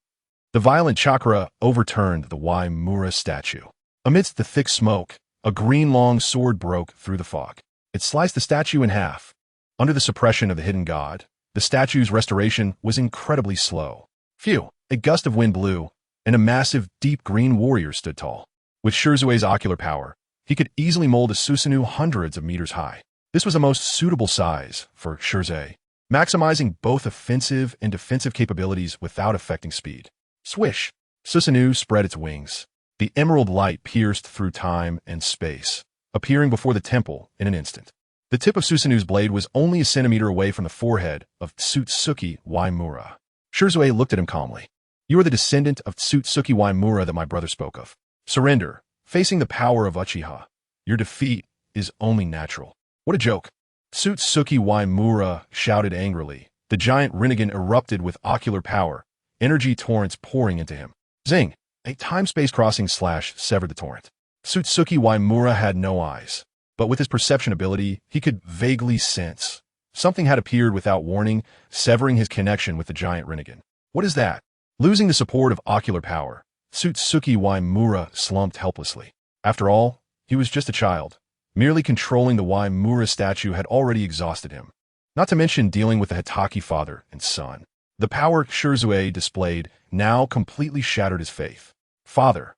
The violent chakra overturned the Waimura statue. Amidst the thick smoke, a green long sword broke through the fog. It sliced the statue in half. Under the suppression of the hidden god, the statue's restoration was incredibly slow. Phew, a gust of wind blew, and a massive, deep green warrior stood tall. With Shirzei's ocular power, he could easily mold a Susanoo hundreds of meters high. This was a most suitable size for Shirzei, maximizing both offensive and defensive capabilities without affecting speed. Swish! Susanoo spread its wings. The emerald light pierced through time and space, appearing before the temple in an instant. The tip of Susanoo's blade was only a centimeter away from the forehead of Tsutsuki Waimura. Shirzei looked at him calmly. You are the descendant of Tsutsuki Waimura that my brother spoke of. Surrender, facing the power of Uchiha. Your defeat is only natural. What a joke. Tsutsuki Waimura shouted angrily. The giant Rinnegan erupted with ocular power, energy torrents pouring into him. Zing! A time-space crossing slash severed the torrent. Tsutsuki Waimura had no eyes, but with his perception ability, he could vaguely sense. Something had appeared without warning, severing his connection with the giant Rinnegan. What is that? Losing the support of ocular power, Tsutsuki Waimura slumped helplessly. After all, he was just a child. Merely controlling the Waimura statue had already exhausted him. Not to mention dealing with the Hitaki father and son. The power Shirzei displayed now completely shattered his faith. Father,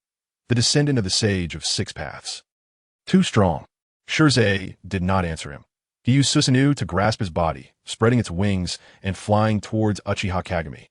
the descendant of the sage of 6 paths. Too strong. Shirzei did not answer him. He used Susanoo to grasp his body, spreading its wings and flying towards Uchiha Kagami.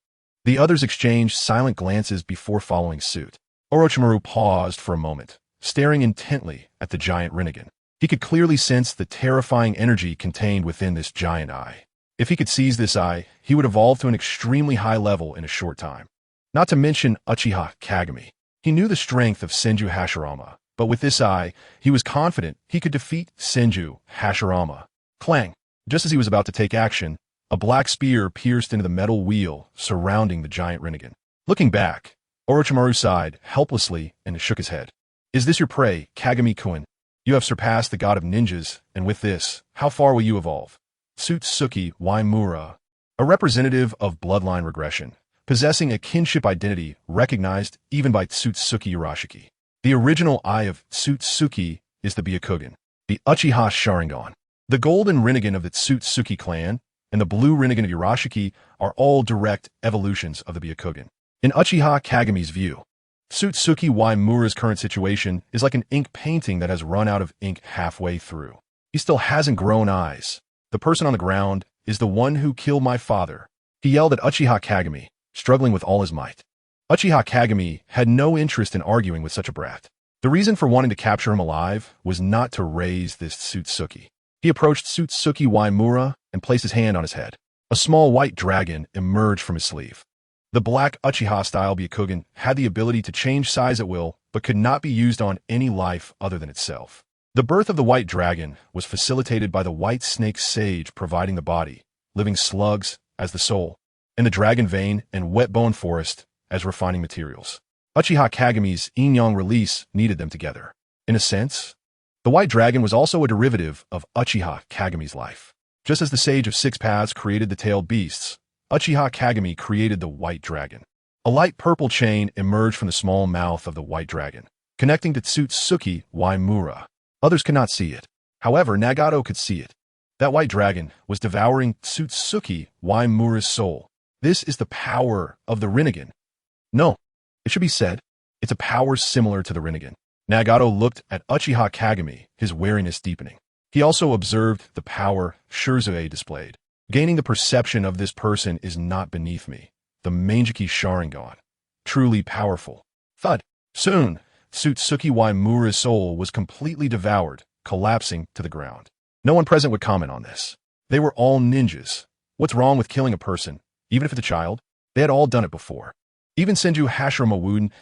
The others exchanged silent glances before following suit. Orochimaru paused for a moment, staring intently at the giant Rinnegan. He could clearly sense the terrifying energy contained within this giant eye. If he could seize this eye, he would evolve to an extremely high level in a short time. Not to mention Uchiha Kagami. He knew the strength of Senju Hashirama, but with this eye, he was confident he could defeat Senju Hashirama. Clang! Just as he was about to take action, a black spear pierced into the metal wheel surrounding the giant Rinnegan. Looking back, Orochimaru sighed helplessly and shook his head. Is this your prey, Kagami-kun? You have surpassed the god of ninjas, and with this, how far will you evolve? Tsutsuki Waimura, a representative of bloodline regression, possessing a kinship identity recognized even by Tsutsuki Urashiki. The original eye of Tsutsuki is the Byakugan, the Uchiha Sharingan. The golden Rinnegan of the Tsutsuki clan and the blue Rinnegan of Urashiki are all direct evolutions of the Byakugan. In Uchiha Kagami's view, Tsutsuki Waimura's current situation is like an ink painting that has run out of ink halfway through. He still hasn't grown eyes. The person on the ground is the one who killed my father. He yelled at Uchiha Kagami, struggling with all his might. Uchiha Kagami had no interest in arguing with such a brat. The reason for wanting to capture him alive was not to raise this Tsutsuki. He approached Tsutsuki Waimura and placed his hand on his head. A small white dragon emerged from his sleeve. The black Uchiha-style Byakugan had the ability to change size at will, but could not be used on any life other than itself. The birth of the white dragon was facilitated by the white snake sage providing the body, living slugs as the soul, and the dragon vein and wet bone forest as refining materials. Uchiha Kagami's yin-yang release needed them together. In a sense, the white dragon was also a derivative of Uchiha Kagami's life. Just as the Sage of Six Paths created the tailed beasts, Uchiha Kagami created the white dragon. A light purple chain emerged from the small mouth of the white dragon, connecting to Tsutsuki Waimura. Others could not see it. However, Nagato could see it. That white dragon was devouring Tsutsuki Waimura's soul. This is the power of the Rinnegan. No, it should be said, it's a power similar to the Rinnegan. Nagato looked at Uchiha Kagami, his wariness deepening. He also observed the power Shirzue displayed. Gaining the perception of this person is not beneath me. The Mangeki Sharingan. Truly powerful. Thud. Soon, Tsutsuki Waimura's soul was completely devoured, collapsing to the ground. No one present would comment on this. They were all ninjas. What's wrong with killing a person, even if it's a child? They had all done it before. Even Senju Hashirama wouldn't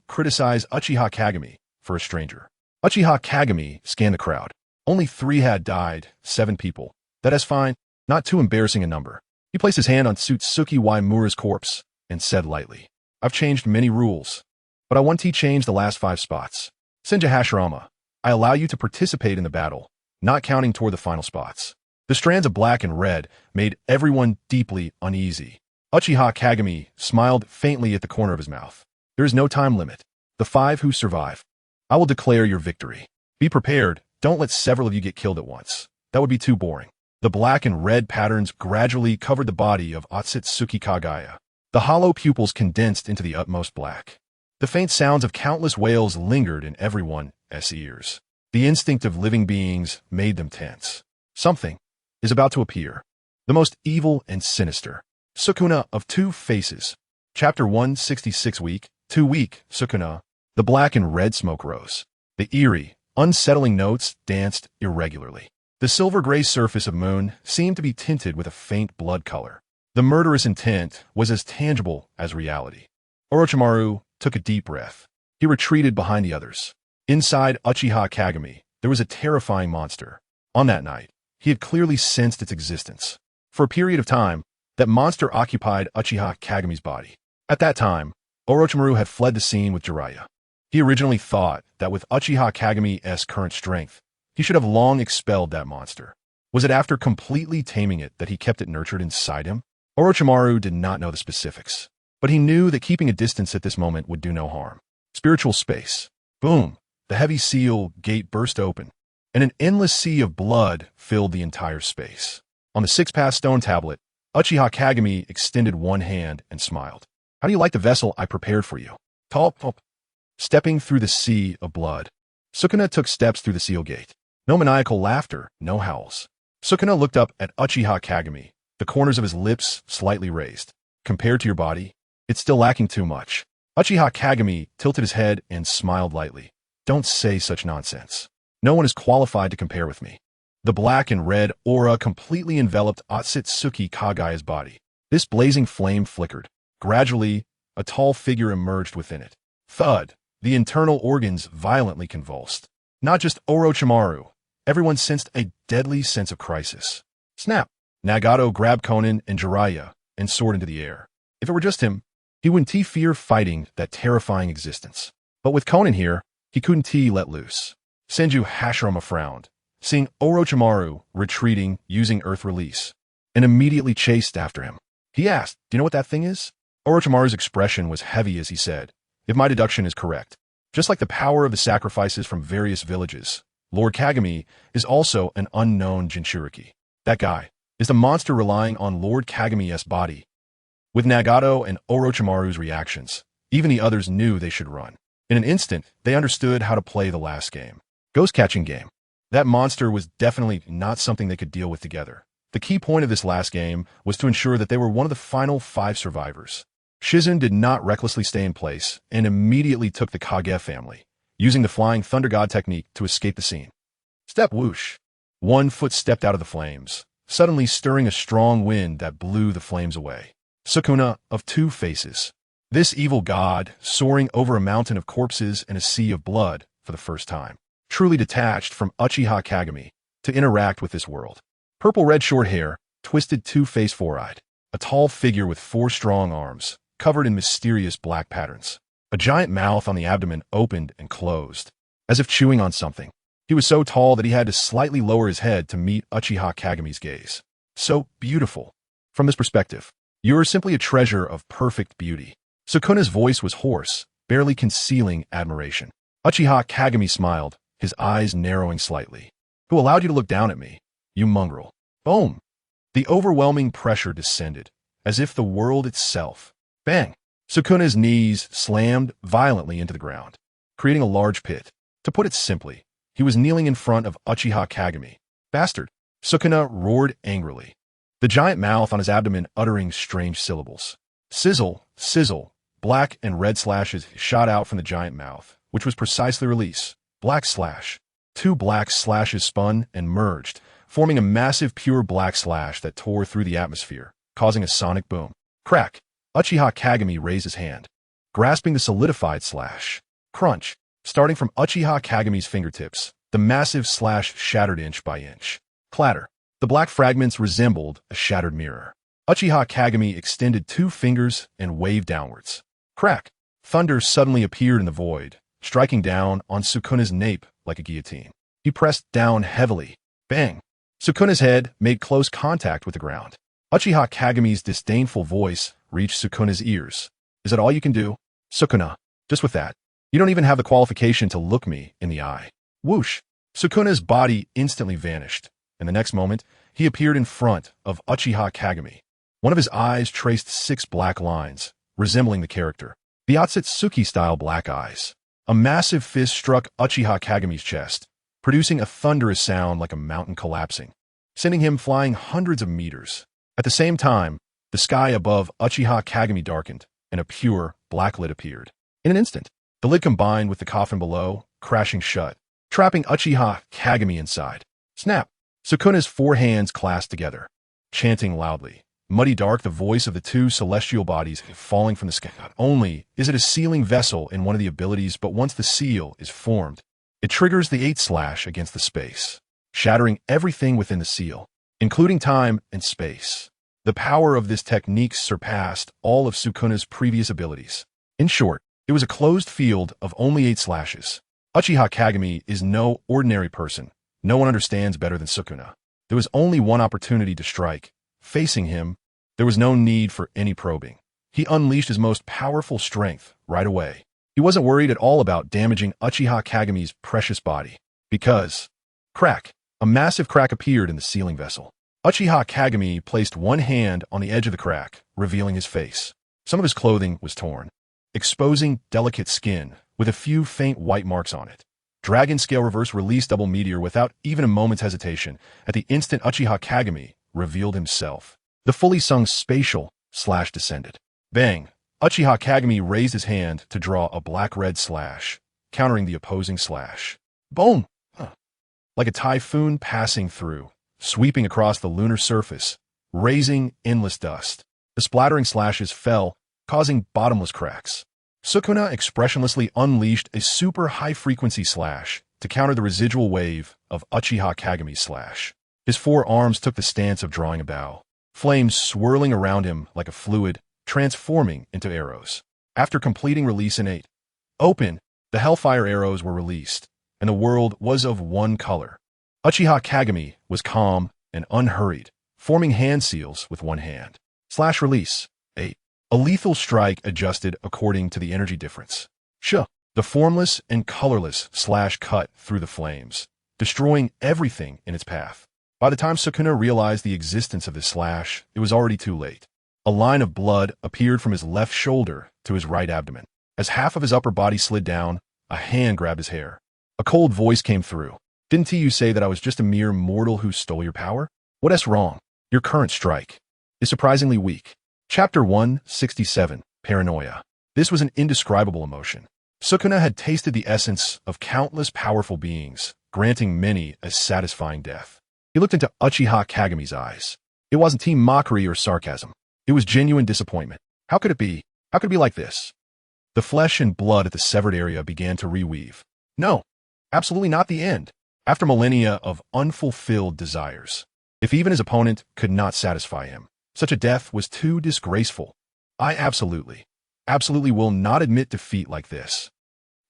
criticize Uchiha Kagami for a stranger. Uchiha Kagami scanned the crowd. Only 3 had died, 7 people. That is fine. Not too embarrassing a number. He placed his hand on Tsutsuki Waimura's corpse and said lightly, I've changed many rules, but I want to change the last 5 spots. Senju Hashirama, I allow you to participate in the battle, not counting toward the final spots. The strands of black and red made everyone deeply uneasy. Uchiha Kagami smiled faintly at the corner of his mouth. There is no time limit. The 5 who survive. I will declare your victory. Be prepared. Don't let several of you get killed at once. That would be too boring. The black and red patterns gradually covered the body of Otsutsuki Kagaya. The hollow pupils condensed into the utmost black. The faint sounds of countless wails lingered in everyone's ears. The instinct of living beings made them tense. Something is about to appear. The most evil and sinister. Sukuna of 2 Faces. Chapter 166 Week, 2 Week, Sukuna. The black and red smoke rose. The eerie, unsettling notes danced irregularly. The silver-gray surface of moon seemed to be tinted with a faint blood color. The murderous intent was as tangible as reality. Orochimaru took a deep breath. He retreated behind the others. Inside Uchiha Kagami, there was a terrifying monster. On that night, he had clearly sensed its existence. For a period of time, that monster occupied Uchiha Kagami's body. At that time, Orochimaru had fled the scene with Jiraiya. He originally thought that with Uchiha Kagami's current strength, he should have long expelled that monster. Was it after completely taming it that he kept it nurtured inside him? Orochimaru did not know the specifics, but he knew that keeping a distance at this moment would do no harm. Spiritual space. Boom! The heavy seal gate burst open, and an endless sea of blood filled the entire space. On the 6-path stone tablet, Uchiha Kagami extended one hand and smiled. How do you like the vessel I prepared for you? Top. Stepping through the sea of blood, Sukuna took steps through the seal gate. No maniacal laughter, no howls. Sukuna looked up at Uchiha Kagami, the corners of his lips slightly raised. Compared to your body, it's still lacking too much. Uchiha Kagami tilted his head and smiled lightly. Don't say such nonsense. No one is qualified to compare with me. The black and red aura completely enveloped Otsutsuki Kagaya's body. This blazing flame flickered. Gradually, a tall figure emerged within it. Thud! The internal organs violently convulsed. Not just Orochimaru. Everyone sensed a deadly sense of crisis. Snap! Nagato grabbed Konan and Jiraiya and soared into the air. If it were just him, he wouldn't fear fighting that terrifying existence. But with Konan here, he couldn't let loose. Senju Hashirama frowned, seeing Orochimaru retreating using Earth Release, and immediately chased after him. He asked, "Do you know what that thing is?" Orochimaru's expression was heavy as he said, "If my deduction is correct, just like the power of the sacrifices from various villages, Lord Kagami is also an unknown Jinchuriki. That guy, is the monster relying on Lord Kagami's body. With Nagato and Orochimaru's reactions, even the others knew they should run. In an instant, they understood how to play the last game. Ghost-catching game. That monster was definitely not something they could deal with together. The key point of this last game was to ensure that they were one of the final 5 survivors. Shizen did not recklessly stay in place and immediately took the Kage family, using the Flying Thunder God technique to escape the scene. Step whoosh. One foot stepped out of the flames, suddenly stirring a strong wind that blew the flames away. Sukuna of 2 faces. This evil god, soaring over a mountain of corpses and a sea of blood for the first time, truly detached from Uchiha Kagami to interact with this world. Purple-red short hair, twisted 2-faced four-eyed. A tall figure with 4 strong arms, covered in mysterious black patterns. A giant mouth on the abdomen opened and closed, as if chewing on something. He was so tall that he had to slightly lower his head to meet Uchiha Kagami's gaze. So beautiful. From this perspective, you are simply a treasure of perfect beauty. Sukuna's voice was hoarse, barely concealing admiration. Uchiha Kagami smiled, his eyes narrowing slightly. Who allowed you to look down at me, you mongrel? Boom! The overwhelming pressure descended, as if the world itself. Bang! Sukuna's knees slammed violently into the ground, creating a large pit. To put it simply, he was kneeling in front of Uchiha Kagami. Bastard! Sukuna roared angrily, the giant mouth on his abdomen uttering strange syllables. Sizzle, sizzle, black and red slashes shot out from the giant mouth, which was precisely release. Black slash. 2 black slashes spun and merged, forming a massive pure black slash that tore through the atmosphere, causing a sonic boom. Crack! Uchiha Kagami raised his hand, grasping the solidified slash. Crunch! Starting from Uchiha Kagami's fingertips, the massive slash shattered inch by inch. Clatter! The black fragments resembled a shattered mirror. Uchiha Kagami extended 2 fingers and waved downwards. Crack! Thunder suddenly appeared in the void, striking down on Sukuna's nape like a guillotine. He pressed down heavily. Bang! Sukuna's head made close contact with the ground. Uchiha Kagami's disdainful voice reached Sukuna's ears. Is that all you can do? Sukuna, just with that, you don't even have the qualification to look me in the eye. Whoosh! Sukuna's body instantly vanished, and the next moment, he appeared in front of Uchiha Kagami. One of his eyes traced 6 black lines, resembling the character. The Otsutsuki-style black eyes. A massive fist struck Uchiha Kagami's chest, producing a thunderous sound like a mountain collapsing, sending him flying hundreds of meters. At the same time, the sky above Uchiha Kagami darkened, and a pure, black lid appeared. In an instant, the lid combined with the coffin below, crashing shut, trapping Uchiha Kagami inside. Snap! Sukuna's 4 hands clasped together, chanting loudly. Muddy dark, the voice of the 2 celestial bodies falling from the sky. Not only is it a sealing vessel in one of the abilities, but once the seal is formed, it triggers the 8 slash against the space, shattering everything within the seal, including time and space. The power of this technique surpassed all of Sukuna's previous abilities. In short, it was a closed field of only 8 slashes. Uchiha Kagami is no ordinary person. No one understands better than Sukuna. There was only one opportunity to strike. Facing him, there was no need for any probing. He unleashed his most powerful strength right away. He wasn't worried at all about damaging Uchiha Kagami's precious body. Because, crack, a massive crack appeared in the sealing vessel. Uchiha Kagami placed one hand on the edge of the crack, revealing his face. Some of his clothing was torn, exposing delicate skin with a few faint white marks on it. Dragon Scale Reverse Release Double Meteor without even a moment's hesitation. At the instant Uchiha Kagami revealed himself, the fully sung spatial slash descended. Bang! Uchiha Kagami raised his hand to draw a black-red slash, countering the opposing slash. Boom! Like a typhoon passing through, sweeping across the lunar surface, raising endless dust. The splattering slashes fell, causing bottomless cracks. Sukuna expressionlessly unleashed a super high-frequency slash to counter the residual wave of Uchiha Kagami's slash. His 4 arms took the stance of drawing a bow, flames swirling around him like a fluid, transforming into arrows. After completing release in 8, open, the Hellfire arrows were released, and the world was of one color. Uchiha Kagami was calm and unhurried, forming hand seals with one hand. Slash release. 8. A lethal strike adjusted according to the energy difference. The formless and colorless slash cut through the flames, destroying everything in its path. By the time Sukuna realized the existence of this slash, it was already too late. A line of blood appeared from his left shoulder to his right abdomen. As half of his upper body slid down, a hand grabbed his hair. A cold voice came through. Didn't you say that I was just a mere mortal who stole your power? What's wrong? Your current strike is surprisingly weak. Chapter 167, Paranoia. This was an indescribable emotion. Sukuna had tasted the essence of countless powerful beings, granting many a satisfying death. He looked into Uchiha Kagami's eyes. It wasn't team mockery or sarcasm. It was genuine disappointment. How could it be? How could it be like this? The flesh and blood at the severed area began to reweave. No, absolutely not the end. After millennia of unfulfilled desires, if even his opponent could not satisfy him, such a death was too disgraceful. I absolutely will not admit defeat like this.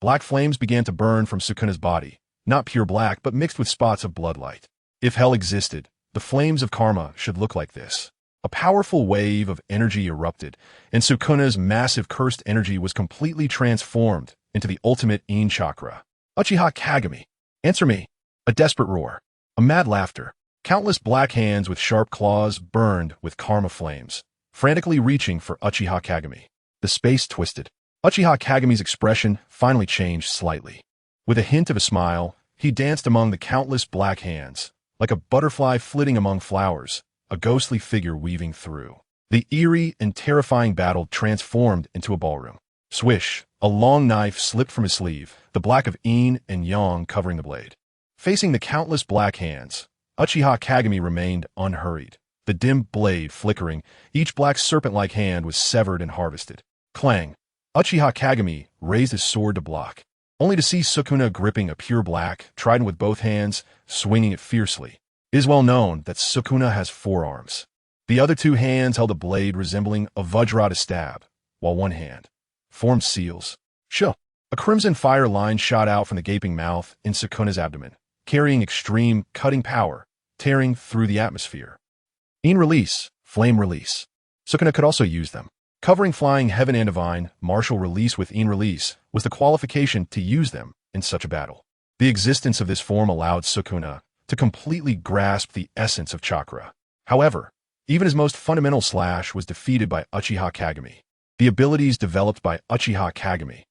Black flames began to burn from Sukuna's body, not pure black, but mixed with spots of bloodlight. If hell existed, the flames of karma should look like this. A powerful wave of energy erupted, and Sukuna's massive cursed energy was completely transformed into the ultimate In chakra. Uchiha Kagami, answer me. A desperate roar. A mad laughter. Countless black hands with sharp claws burned with karma flames, frantically reaching for Uchiha Kagami. The space twisted. Uchiha Kagami's expression finally changed slightly. With a hint of a smile, he danced among the countless black hands, like a butterfly flitting among flowers, a ghostly figure weaving through. The eerie and terrifying battle transformed into a ballroom. Swish, a long knife slipped from his sleeve, the black of yin and yang covering the blade. Facing the countless black hands, Uchiha Kagami remained unhurried. The dim blade flickering, each black serpent-like hand was severed and harvested. Clang! Uchiha Kagami raised his sword to block, only to see Sukuna gripping a pure black, trident with both hands, swinging it fiercely. It is well known that Sukuna has 4 arms. The other 2 hands held a blade resembling a vajra to stab, while one hand formed seals. A crimson fire line shot out from the gaping mouth in Sukuna's abdomen, carrying extreme cutting power, tearing through the atmosphere. In release, flame release. Sukuna could also use them. Covering flying heaven and divine, martial release with in release was the qualification to use them in such a battle. The existence of this form allowed Sukuna to completely grasp the essence of chakra. However, even his most fundamental slash was defeated by Uchiha Kagami. The abilities developed by Uchiha Kagami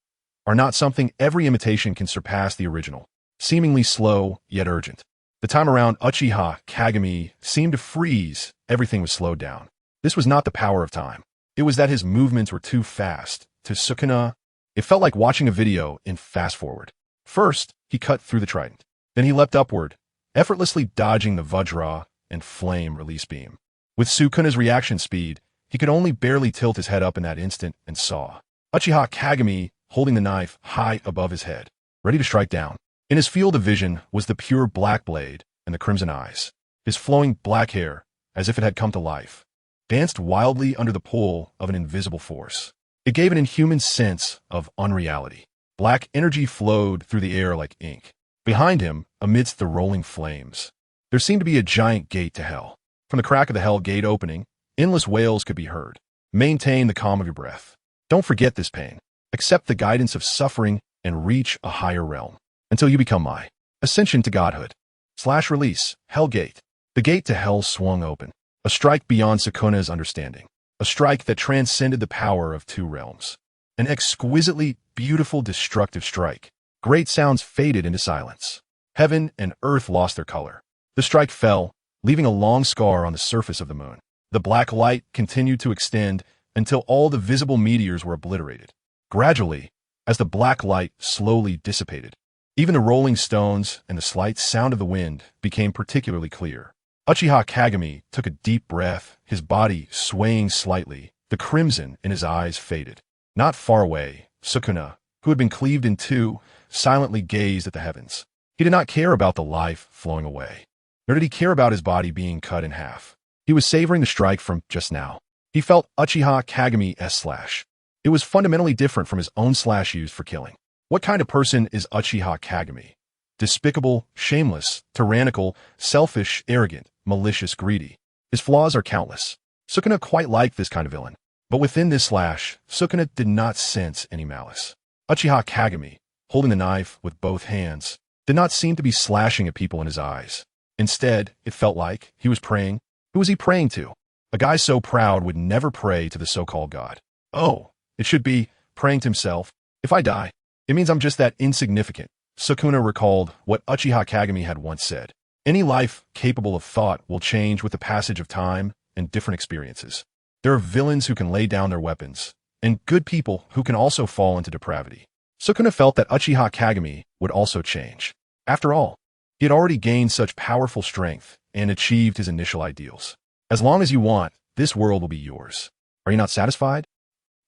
are not something every imitation can surpass the original. Seemingly slow, yet urgent. The time around Uchiha Kagami seemed to freeze. Everything was slowed down. This was not the power of time. It was that his movements were too fast. To Sukuna, it felt like watching a video in fast forward. First, he cut through the trident. Then he leapt upward, effortlessly dodging the vajra and flame release beam. With Sukuna's reaction speed, he could only barely tilt his head up in that instant and saw Uchiha Kagami holding the knife high above his head, ready to strike down. In his field of vision was the pure black blade and the crimson eyes. His flowing black hair, as if it had come to life, danced wildly under the pull of an invisible force. It gave an inhuman sense of unreality. Black energy flowed through the air like ink. Behind him, amidst the rolling flames, there seemed to be a giant gate to hell. From the crack of the hell gate opening, endless wails could be heard. Maintain the calm of your breath. Don't forget this pain. Accept the guidance of suffering and reach a higher realm until you become my ascension to godhood. / release, hell gate. The gate to hell swung open. A strike beyond Sukuna's understanding. A strike that transcended the power of 2 realms. An exquisitely beautiful destructive strike. Great sounds faded into silence. Heaven and earth lost their color. The strike fell, leaving a long scar on the surface of the moon. The black light continued to extend until all the visible meteors were obliterated. Gradually, as the black light slowly dissipated, even the rolling stones and the slight sound of the wind became particularly clear. Uchiha Kagami took a deep breath, his body swaying slightly. The crimson in his eyes faded. Not far away, Sukuna, who had been cleaved in 2, silently gazed at the heavens. He did not care about the life flowing away, nor did he care about his body being cut in half. He was savoring the strike from just now. He felt Uchiha Kagami's slash. It was fundamentally different from his own slash used for killing. What kind of person is Uchiha Kagami? Despicable, shameless, tyrannical, selfish, arrogant, malicious, greedy. His flaws are countless. Sukuna quite liked this kind of villain. But within this slash, Sukuna did not sense any malice. Uchiha Kagami, holding the knife with both hands, did not seem to be slashing at people in his eyes. Instead, it felt like he was praying. Who was he praying to? A guy so proud would never pray to the so-called God. Oh, it should be praying to himself. If I die, it means I'm just that insignificant. Sukuna recalled what Uchiha Kagami had once said. Any life capable of thought will change with the passage of time and different experiences. There are villains who can lay down their weapons, and good people who can also fall into depravity. Sukuna felt that Uchiha Kagami would also change. After all, he had already gained such powerful strength and achieved his initial ideals. As long as you want, this world will be yours. Are you not satisfied?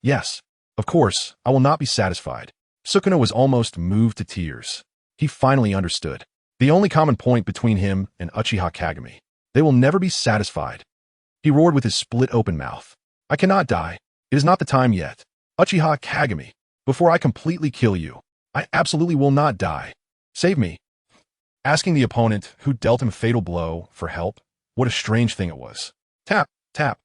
Yes. Of course, I will not be satisfied. Sukuna was almost moved to tears. He finally understood the only common point between him and Uchiha Kagami. They will never be satisfied. He roared with his split-open mouth. I cannot die. It is not the time yet. Uchiha Kagami, before I completely kill you, I absolutely will not die. Save me. Asking the opponent who dealt him a fatal blow for help, what a strange thing it was. Tap, tap,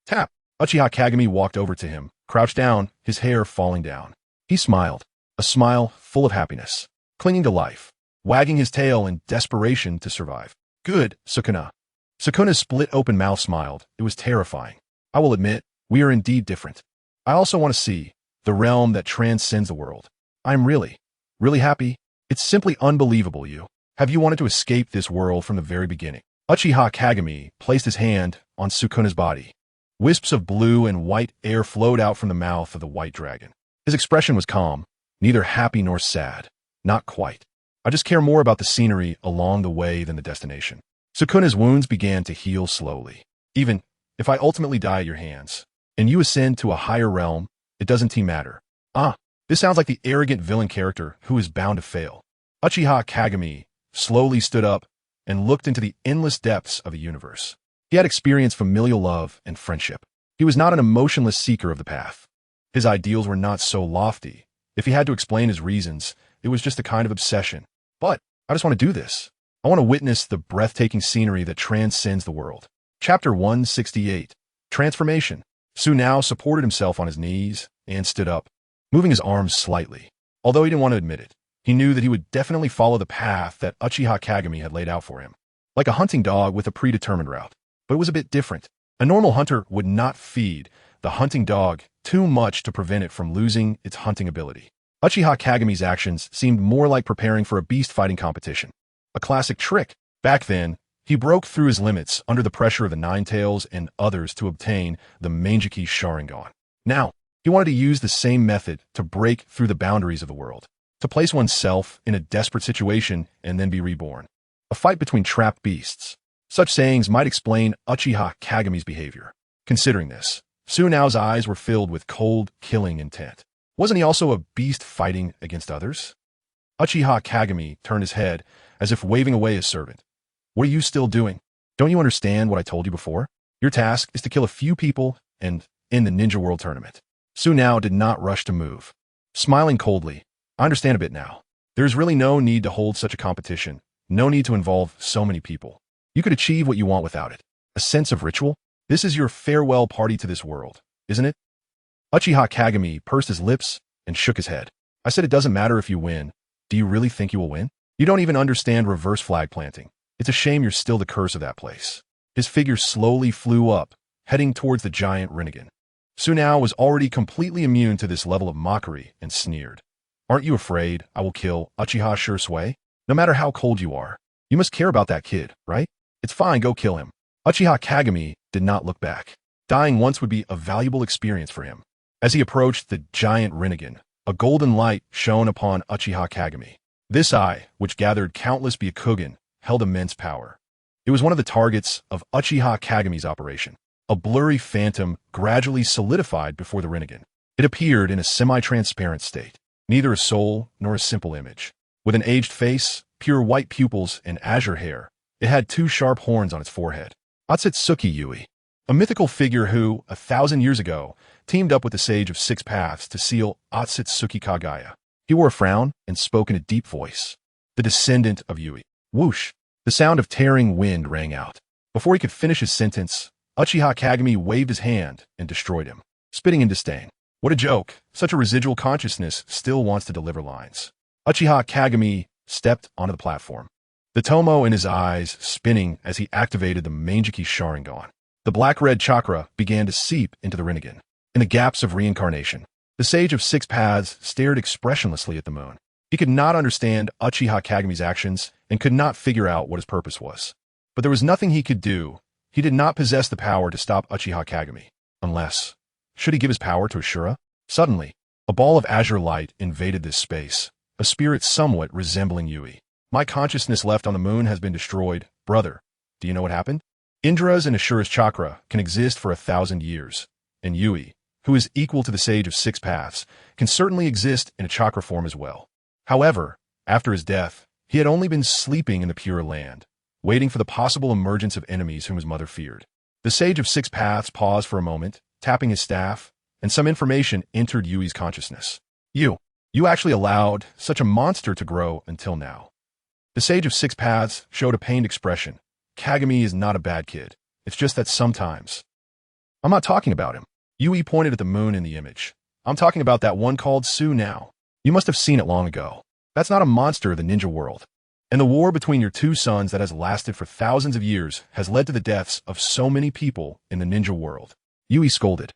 tap. Uchiha Kagami walked over to him, crouched down, his hair falling down. He smiled, a smile full of happiness, clinging to life, wagging his tail in desperation to survive. Good, Sukuna. Sukuna's split-open mouth smiled. It was terrifying. I will admit, we are indeed different. I also want to see the realm that transcends the world. I'm really happy. It's simply unbelievable. Have you wanted to escape this world from the very beginning? Uchiha Kagami placed his hand on Sukuna's body. Wisps of blue and white air flowed out from the mouth of the white dragon. His expression was calm, neither happy nor sad. Not quite. I just care more about the scenery along the way than the destination. Sukuna's wounds began to heal slowly. Even if I ultimately die at your hands, and you ascend to a higher realm, it doesn't matter. This sounds like the arrogant villain character who is bound to fail. Uchiha Kagami slowly stood up and looked into the endless depths of the universe. He had experienced familial love and friendship. He was not an emotionless seeker of the path. His ideals were not so lofty. If he had to explain his reasons, it was just a kind of obsession. But I just want to do this. I want to witness the breathtaking scenery that transcends the world. Chapter 168. Transformation. Su now supported himself on his knees and stood up, moving his arms slightly. Although he didn't want to admit it, he knew that he would definitely follow the path that Uchiha Kagami had laid out for him, like a hunting dog with a predetermined route. But it was a bit different. A normal hunter would not feed the hunting dog too much to prevent it from losing its hunting ability. Uchiha Kagami's actions seemed more like preparing for a beast-fighting competition. A classic trick. Back then, he broke through his limits under the pressure of the Nine-Tails and others to obtain the Mangeki Sharingan. Now, he wanted to use the same method to break through the boundaries of the world, to place oneself in a desperate situation and then be reborn. A fight between trapped beasts. Such sayings might explain Uchiha Kagami's behavior. Considering this, Sunao's eyes were filled with cold, killing intent. Wasn't he also a beast fighting against others? Uchiha Kagami turned his head as if waving away his servant. What are you still doing? Don't you understand what I told you before? Your task is to kill a few people and end the Ninja World Tournament. Sunao did not rush to move. Smiling coldly, I understand a bit now. There is really no need to hold such a competition, no need to involve so many people. You could achieve what you want without it. A sense of ritual? This is your farewell party to this world, isn't it? Uchiha Kagami pursed his lips and shook his head. I said it doesn't matter if you win. Do you really think you will win? You don't even understand reverse flag planting. It's a shame you're still the curse of that place. His figure slowly flew up, heading towards the giant Rinnegan. Sunao was already completely immune to this level of mockery and sneered. Aren't you afraid I will kill Uchiha Shursui? No matter how cold you are. You must care about that kid, right? It's fine, go kill him. Uchiha Kagami did not look back. Dying once would be a valuable experience for him. As he approached the giant Rinnegan, a golden light shone upon Uchiha Kagami. This eye, which gathered countless Byakugan, held immense power. It was one of the targets of Uchiha Kagami's operation. A blurry phantom gradually solidified before the Rinnegan. It appeared in a semi-transparent state, neither a soul nor a simple image. With an aged face, pure white pupils, and azure hair, it had two sharp horns on its forehead. Otsutsuki Yui, a mythical figure who, 1,000 years ago, teamed up with the Sage of Six Paths to seal Otsutsuki Kagaya. He wore a frown and spoke in a deep voice. The descendant of Yui. Whoosh! The sound of tearing wind rang out. Before he could finish his sentence, Uchiha Kagami waved his hand and destroyed him, spitting in disdain. What a joke! Such a residual consciousness still wants to deliver lines. Uchiha Kagami stepped onto the platform. the tomo in his eyes spinning as he activated the Manjiki Sharingan. The black-red chakra began to seep into the Rinnegan. In the gaps of reincarnation, the Sage of Six Paths stared expressionlessly at the moon. He could not understand Uchiha Kageme's actions and could not figure out what his purpose was. But there was nothing he could do. He did not possess the power to stop Uchiha Kageme. Unless, should he give his power to Ashura? Suddenly, a ball of azure light invaded this space, a spirit somewhat resembling Yui. My consciousness left on the moon has been destroyed. Brother, do you know what happened? Indra's and Ashura's chakra can exist for 1,000 years, and Yui, who is equal to the Sage of Six Paths, can certainly exist in a chakra form as well. However, after his death, he had only been sleeping in the Pure Land, waiting for the possible emergence of enemies whom his mother feared. The Sage of Six Paths paused for a moment, tapping his staff, and some information entered Yui's consciousness. You actually allowed such a monster to grow until now. The Sage of Six Paths showed a pained expression. Kageme is not a bad kid. It's just that sometimes. I'm not talking about him. Yui pointed at the moon in the image. I'm talking about that one called Su now. You must have seen it long ago. That's not a monster of the ninja world. And the war between your two sons that has lasted for thousands of years has led to the deaths of so many people in the ninja world. Yui scolded.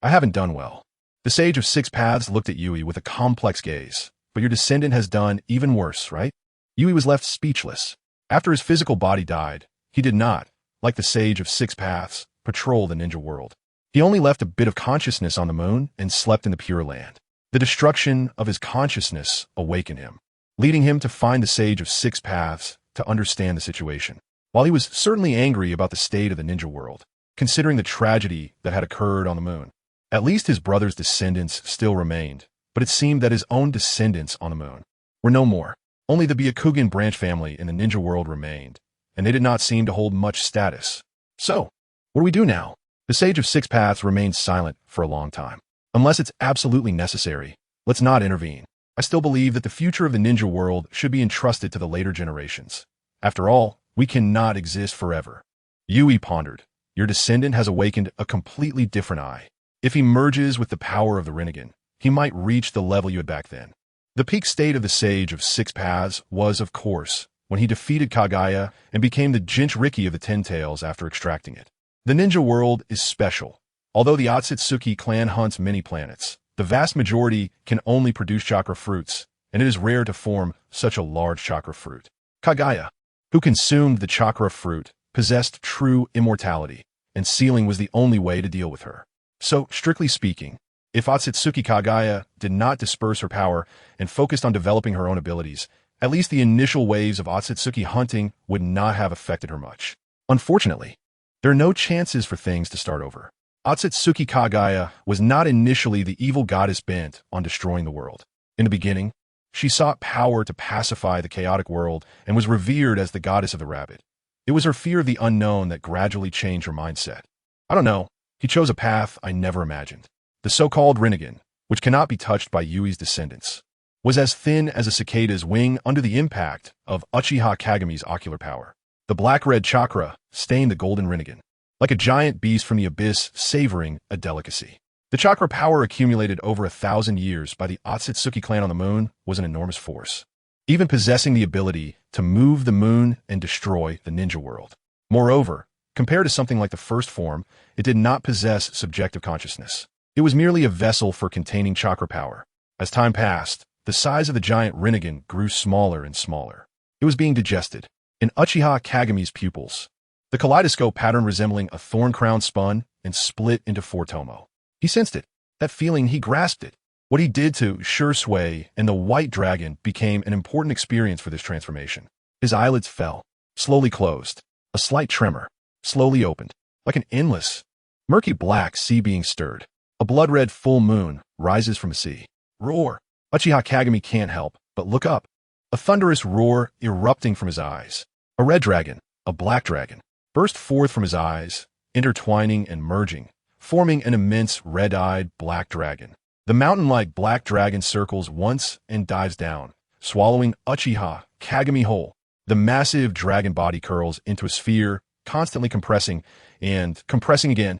I haven't done well. The Sage of Six Paths looked at Yui with a complex gaze. But your descendant has done even worse, right? Yui was left speechless. After his physical body died, he did not, like the Sage of Six Paths, patrol the ninja world. He only left a bit of consciousness on the moon and slept in the Pure Land. The destruction of his consciousness awakened him, leading him to find the Sage of Six Paths to understand the situation. While he was certainly angry about the state of the ninja world, considering the tragedy that had occurred on the moon, at least his brother's descendants still remained, but it seemed that his own descendants on the moon were no more. Only the Byakugan branch family in the ninja world remained, and they did not seem to hold much status. So, what do we do now? The Sage of Six Paths remained silent for a long time. Unless it's absolutely necessary, let's not intervene. I still believe that the future of the ninja world should be entrusted to the later generations. After all, we cannot exist forever. Yui pondered. Your descendant has awakened a completely different eye. If he merges with the power of the Rinnegan, he might reach the level you had back then. The peak state of the Sage of Six Paths was, of course, when he defeated Kagaya and became the Jinchuriki of the Ten Tails after extracting it. The ninja world is special. Although the Otsutsuki clan hunts many planets, the vast majority can only produce chakra fruits, and it is rare to form such a large chakra fruit. Kagaya, who consumed the chakra fruit, possessed true immortality, and sealing was the only way to deal with her. So, strictly speaking, if Otsutsuki Kagaya did not disperse her power and focused on developing her own abilities, at least the initial waves of Otsutsuki hunting would not have affected her much. Unfortunately, there are no chances for things to start over. Otsutsuki Kagaya was not initially the evil goddess bent on destroying the world. In the beginning, she sought power to pacify the chaotic world and was revered as the goddess of the rabbit. It was her fear of the unknown that gradually changed her mindset. I don't know, he chose a path I never imagined. The so-called Rinnegan, which cannot be touched by Yui's descendants, was as thin as a cicada's wing under the impact of Uchiha Kageme's ocular power. The black-red chakra stained the golden Rinnegan, like a giant beast from the abyss savoring a delicacy. The chakra power accumulated over 1,000 years by the Otsutsuki clan on the moon was an enormous force, even possessing the ability to move the moon and destroy the ninja world. Moreover, compared to something like the first form, it did not possess subjective consciousness. It was merely a vessel for containing chakra power. As time passed, the size of the giant Rinnegan grew smaller and smaller. It was being digested. In Uchiha Kageme's pupils, the kaleidoscope pattern resembling a thorn crown spun and split into 4 tomo. He sensed it. That feeling, he grasped it. What he did to Shursui and the white dragon became an important experience for this transformation. His eyelids fell, slowly closed. A slight tremor, slowly opened, like an endless, murky black sea being stirred. A blood-red full moon rises from the sea. Roar! Uchiha Kageme can't help but look up. A thunderous roar erupting from his eyes. A red dragon, a black dragon, burst forth from his eyes, intertwining and merging, forming an immense red-eyed black dragon. The mountain-like black dragon circles once and dives down, swallowing Uchiha Kageme whole. The massive dragon body curls into a sphere, constantly compressing and compressing again.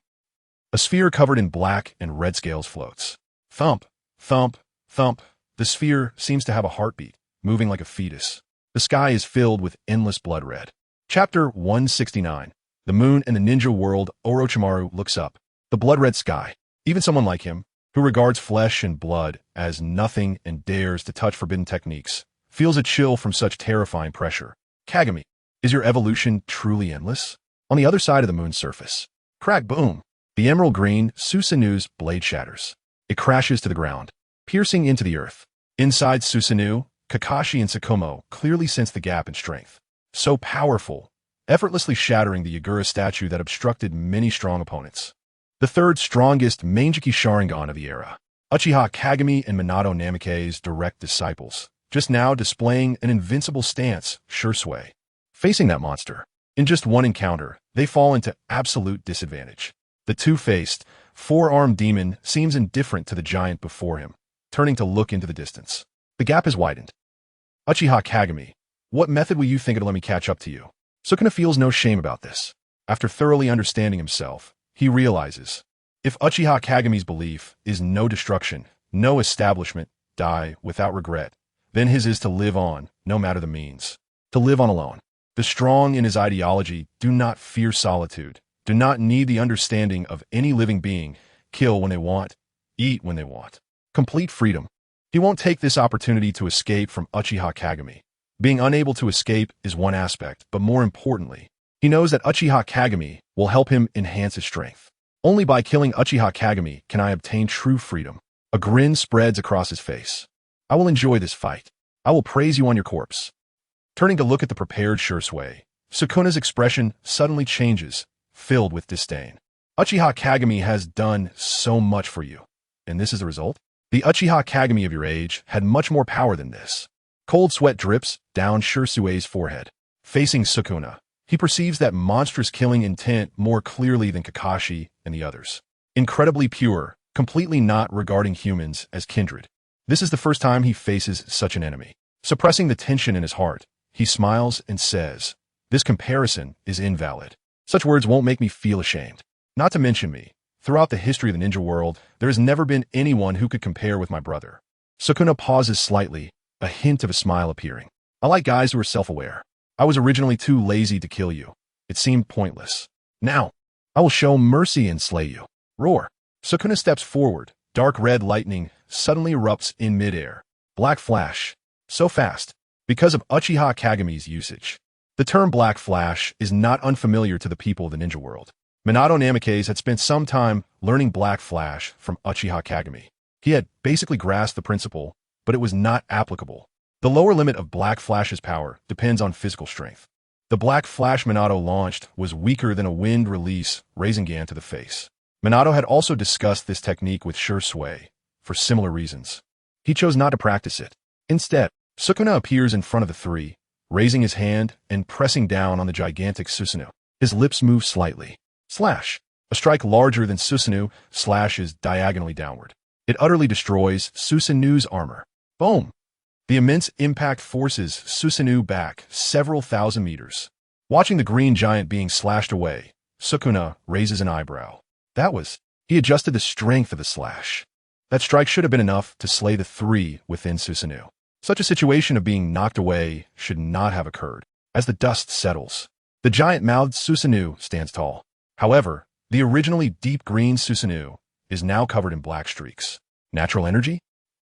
A sphere covered in black and red scales floats. Thump, thump, thump. The sphere seems to have a heartbeat, moving like a fetus. The sky is filled with endless blood red. Chapter 169. The moon and the ninja world. Orochimaru looks up. The blood-red sky. Even someone like him, who regards flesh and blood as nothing and dares to touch forbidden techniques, feels a chill from such terrifying pressure. Kagami, is your evolution truly endless? On the other side of the moon's surface. Crack boom. The emerald green Susanu's blade shatters. It crashes to the ground, piercing into the earth. Inside Susanoo, Kakashi and Tsukumo clearly sense the gap in strength. So powerful, effortlessly shattering the Yagura statue that obstructed many strong opponents. The third strongest Manjiki Sharingan of the era. Uchiha Kagami and Minato Namikaze's direct disciples, just now displaying an invincible stance, Shursui. Facing that monster, in just one encounter, they fall into absolute disadvantage. The two-faced, four-armed demon seems indifferent to the giant before him, turning to look into the distance. The gap is widened. Uchiha Kagami, what method will you think it'll let me catch up to you? Sukuna feels no shame about this. After thoroughly understanding himself, he realizes, if Uchiha Kagami's belief is no destruction, no establishment, die without regret, then his is to live on, no matter the means. To live on alone. The strong in his ideology do not fear solitude, do not need the understanding of any living being, kill when they want, eat when they want. Complete freedom. He won't take this opportunity to escape from Uchiha Kagami. Being unable to escape is one aspect, but more importantly, he knows that Uchiha Kagami will help him enhance his strength. Only by killing Uchiha Kagami can I obtain true freedom. A grin spreads across his face. I will enjoy this fight. I will praise you on your corpse. Turning to look at the prepared Shursui, Sukuna's expression suddenly changes, filled with disdain. Uchiha Kagami has done so much for you, and this is the result? The Uchiha Kagami of your age had much more power than this. Cold sweat drips down Shursui's forehead. Facing Sukuna, he perceives that monstrous killing intent more clearly than Kakashi and the others. Incredibly pure, completely not regarding humans as kindred. This is the first time he faces such an enemy. Suppressing the tension in his heart, he smiles and says, "This comparison is invalid. Such words won't make me feel ashamed. Not to mention me. Throughout the history of the ninja world, there has never been anyone who could compare with my brother." Sukuna pauses slightly, a hint of a smile appearing. "I like guys who are self-aware. I was originally too lazy to kill you. It seemed pointless. Now, I will show mercy and slay you." Roar. Sukuna steps forward. Dark red lightning suddenly erupts in midair. Black flash. So fast. Because of Uchiha Kagami's usage. The term black flash is not unfamiliar to the people of the ninja world. Minato Namikaze had spent some time learning black flash from Uchiha Kagami. He had basically grasped the principle, but it was not applicable. The lower limit of black flash's power depends on physical strength. The black flash Minato launched was weaker than a wind release Rasengan to the face. Minato had also discussed this technique with Shursui for similar reasons. He chose not to practice it. Instead, Sukuna appears in front of the three, raising his hand and pressing down on the gigantic Susanoo. His lips move slightly. Slash. A strike larger than Susanoo slashes diagonally downward. It utterly destroys Susanoo's armor. Boom! The immense impact forces Susanoo back several thousand meters. Watching the green giant being slashed away, Sukuna raises an eyebrow. He adjusted the strength of the slash. That strike should have been enough to slay the three within Susanoo. Such a situation of being knocked away should not have occurred. As the dust settles, the giant-mouthed Susanoo stands tall. However, the originally deep green Susanoo is now covered in black streaks. Natural energy?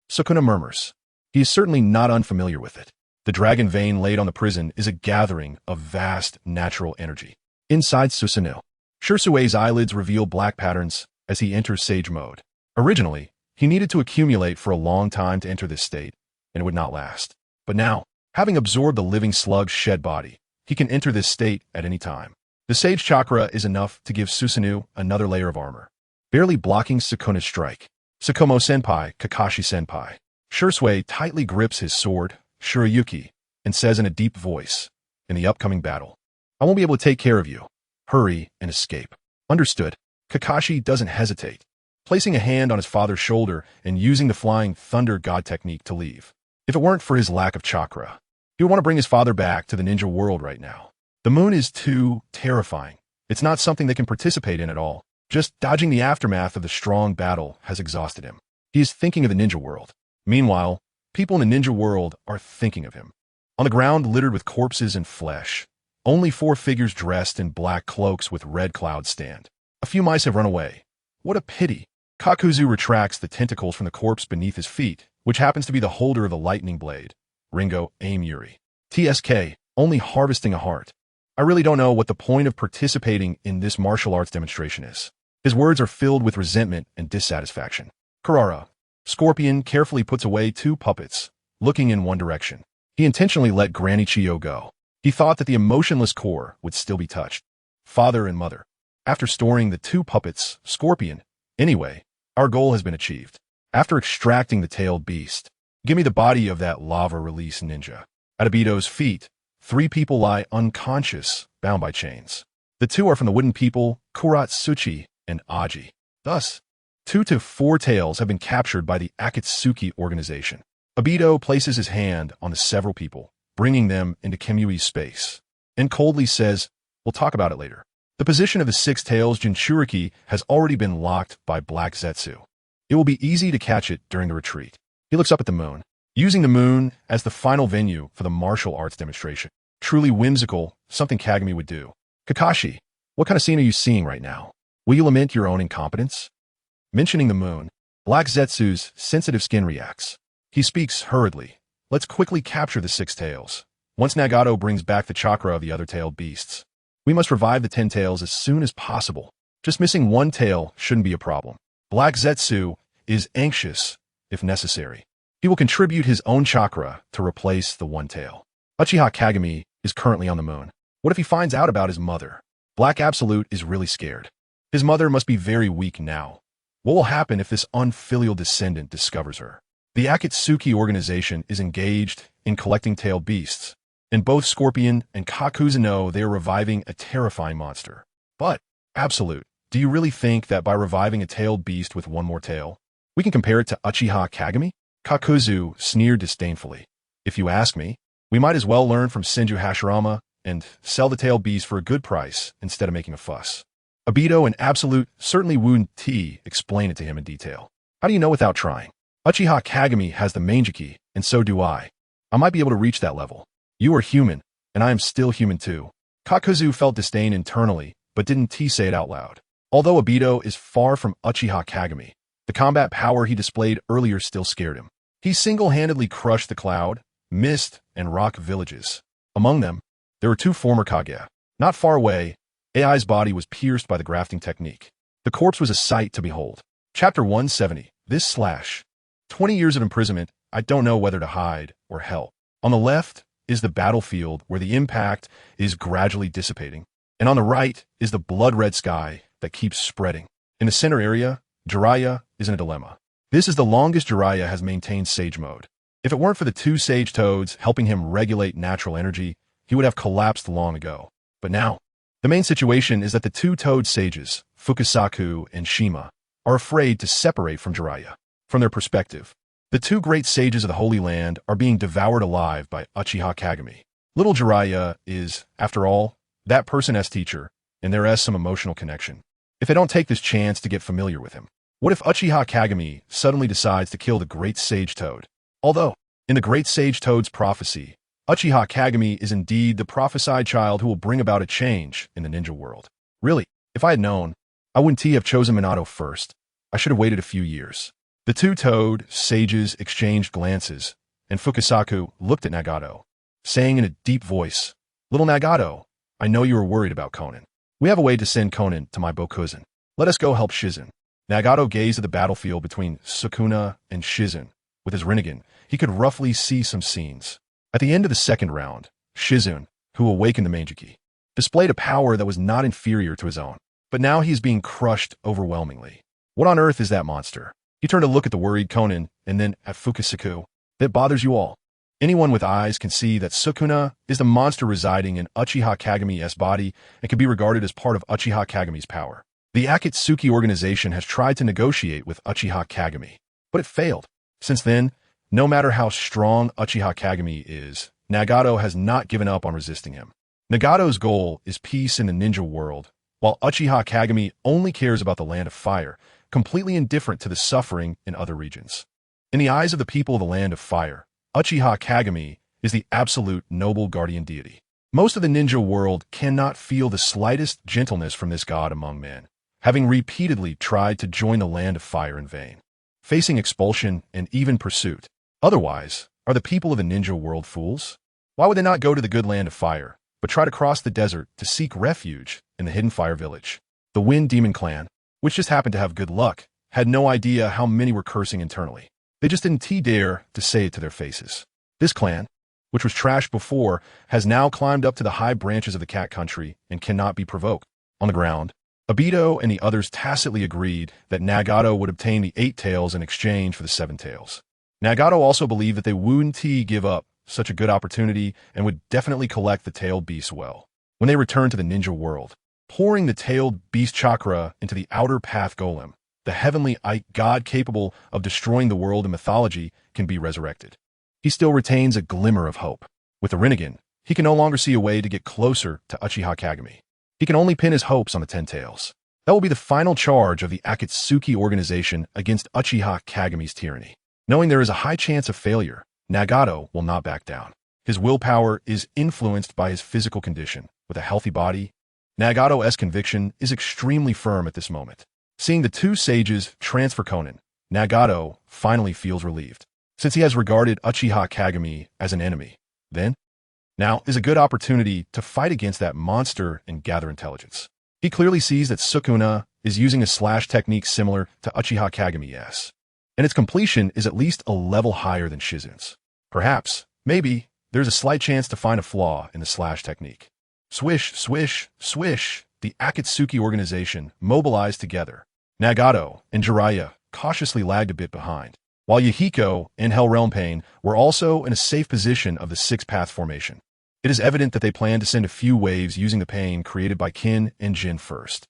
Sukuna murmurs. He is certainly not unfamiliar with it. The dragon vein laid on the prison is a gathering of vast natural energy. Inside Susanoo, Shursui's eyelids reveal black patterns as he enters sage mode. Originally, he needed to accumulate for a long time to enter this state, and it would not last. But now, having absorbed the living slug's shed body, he can enter this state at any time. The sage chakra is enough to give Susanoo another layer of armor, barely blocking Sukuna's strike. Tsukumo-senpai, Kakashi-senpai. Shursui tightly grips his sword, Shurayuki, and says in a deep voice, "In the upcoming battle, I won't be able to take care of you. Hurry and escape." Understood. Kakashi doesn't hesitate, placing a hand on his father's shoulder and using the flying thunder god technique to leave. If it weren't for his lack of chakra, he would want to bring his father back to the ninja world right now. The moon is too terrifying. It's not something they can participate in at all. Just dodging the aftermath of the strong battle has exhausted him. He is thinking of the ninja world. Meanwhile, people in the ninja world are thinking of him. On the ground littered with corpses and flesh. Only 4 figures dressed in black cloaks with red clouds stand. A few mice have run away. What a pity. Kakuzu retracts the tentacles from the corpse beneath his feet, which happens to be the holder of the lightning blade. Ringo, aim Yuri. TSK, only harvesting a heart. I really don't know what the point of participating in this martial arts demonstration is. His words are filled with resentment and dissatisfaction. Karara. Scorpion carefully puts away 2 puppets, looking in one direction. He intentionally let Granny Chiyo go. He thought that the emotionless core would still be touched. Father and mother. After storing the 2 puppets, Scorpion. Anyway, our goal has been achieved. After extracting the tailed beast, give me the body of that lava-release ninja. At Obito's feet, 3 people lie unconscious, bound by chains. The 2 are from the wooden people, Kuratsuchi and Aji. Thus, 2 to 4 tails have been captured by the Akatsuki organization. Obito places his hand on the several people, bringing them into Kemui's space, and coldly says, "We'll talk about it later." The position of the 6 tails Jinchuriki has already been locked by Black Zetsu. It will be easy to catch it during the retreat. He looks up at the moon, using the moon as the final venue for the martial arts demonstration. Truly whimsical, something Kagami would do. Kakashi, what kind of scene are you seeing right now? Will you lament your own incompetence? Mentioning the moon, Black Zetsu's sensitive skin reacts. He speaks hurriedly. Let's quickly capture the 6 tails. Once Nagato brings back the chakra of the other tailed beasts, we must revive the 10 tails as soon as possible. Just missing 1 tail shouldn't be a problem. Black Zetsu is anxious, if necessary. He will contribute his own chakra to replace the 1 tail. Uchiha Kagami is currently on the moon. What if he finds out about his mother? Black Absolute is really scared. His mother must be very weak now. What will happen if this unfilial descendant discovers her? The Akatsuki organization is engaged in collecting tailed beasts. In both Scorpion and Kakuzu know they are reviving a terrifying monster. But, Absolute, do you really think that by reviving a tailed beast with 1 more tail, we can compare it to Uchiha Kagami? Kakuzu sneered disdainfully. If you ask me, we might as well learn from Senju Hashirama and sell the tailed beast for a good price instead of making a fuss. Obito and Absolute certainly wouldn't explain it to him in detail. How do you know without trying? Uchiha Kagami has the Mangeki, and so do I. I might be able to reach that level. You are human, and I am still human too. Kakuzu felt disdain internally, but didn't say it out loud. Although Obito is far from Uchiha Kagami, the combat power he displayed earlier still scared him. He single-handedly crushed the cloud, mist, and rock villages. Among them, there were 2 former Kage. Not far away, AI's body was pierced by the grafting technique. The corpse was a sight to behold. Chapter 170. This / 20 years of imprisonment, I don't know whether to hide or help. On the left is the battlefield where the impact is gradually dissipating, and on the right is the blood-red sky that keeps spreading. In the center area, Jiraiya is in a dilemma. This is the longest Jiraiya has maintained Sage Mode. If it weren't for the 2 Sage Toads helping him regulate natural energy, he would have collapsed long ago. But now, the main situation is that the 2 Toad Sages, Fukasaku and Shima, are afraid to separate from Jiraiya. From their perspective, the 2 great sages of the Holy Land are being devoured alive by Uchiha Kagami. Little Jiraiya is, after all, that person's teacher, and there is some emotional connection. If they don't take this chance to get familiar with him, what if Uchiha Kagami suddenly decides to kill the Great Sage Toad? Although, in the Great Sage Toad's prophecy, Uchiha Kagami is indeed the prophesied child who will bring about a change in the ninja world. Really, if I had known, I wouldn't have chosen Minato first. I should have waited a few years. The 2 Toad sages exchanged glances, and Fukasaku looked at Nagato, saying in a deep voice, "Little Nagato, I know you are worried about Konan. We have a way to send Konan to my Bokuzen. Let us go help Shizen." Nagato gazed at the battlefield between Sukuna and Shizen. With his Rinnegan, he could roughly see some scenes. At the end of the 2nd round, Shizen, who awakened the Mangeki, displayed a power that was not inferior to his own. But now he is being crushed overwhelmingly. What on earth is that monster? He turned to look at the worried Konan and then at Fukasaku. That bothers you all. Anyone with eyes can see that Sukuna is the monster residing in Uchiha Kagami's body and can be regarded as part of Uchiha Kagami's power. The Akatsuki organization has tried to negotiate with Uchiha Kagami, but it failed. Since then, no matter how strong Uchiha Kagami is, Nagato has not given up on resisting him. Nagato's goal is peace in the ninja world, while Uchiha Kagami only cares about the Land of Fire, completely indifferent to the suffering in other regions. In the eyes of the people of the Land of Fire, Uchiha Kagami is the absolute noble guardian deity. Most of the ninja world cannot feel the slightest gentleness from this god among men, having repeatedly tried to join the land of fire in vain, facing expulsion and even pursuit. Otherwise, are the people of the ninja world fools? Why would they not go to the good land of fire, but try to cross the desert to seek refuge in the hidden fire village? The Wind Demon clan, which just happened to have good luck, had no idea how many were cursing internally. They just didn't dare to say it to their faces. This clan, which was trashed before, has now climbed up to the high branches of the cat country and cannot be provoked. On the ground, Obito and the others tacitly agreed that Nagato would obtain the 8 tails in exchange for the 7 tails. Nagato also believed that they wouldn't give up such a good opportunity and would definitely collect the tailed beasts well when they returned to the ninja world. Pouring the tailed beast chakra into the outer path golem, the heavenly god capable of destroying the world in mythology, can be resurrected. He still retains a glimmer of hope. With the Rinnegan, he can no longer see a way to get closer to Uchiha Kagami. He can only pin his hopes on the 10 tails. That will be the final charge of the Akatsuki organization against Uchiha Kagami's tyranny. Knowing there is a high chance of failure, Nagato will not back down. His willpower is influenced by his physical condition. With a healthy body, Nagato's conviction is extremely firm at this moment. Seeing the 2 sages transfer Konin, Nagato finally feels relieved, since he has regarded Uchiha Kagami as an enemy. Now is a good opportunity to fight against that monster and gather intelligence. He clearly sees that Sukuna is using a slash technique similar to Uchiha Kagami's, and its completion is at least a level higher than Shizin's. Perhaps, maybe, there's a slight chance to find a flaw in the slash technique. Swish, swish, swish, the Akatsuki organization mobilized together. Nagato and Jiraiya cautiously lagged a bit behind, while Yahiko and Hell Realm Pain were also in a safe position of the 6-path formation. It is evident that they plan to send a few waves using the pain created by Kin and Jin first.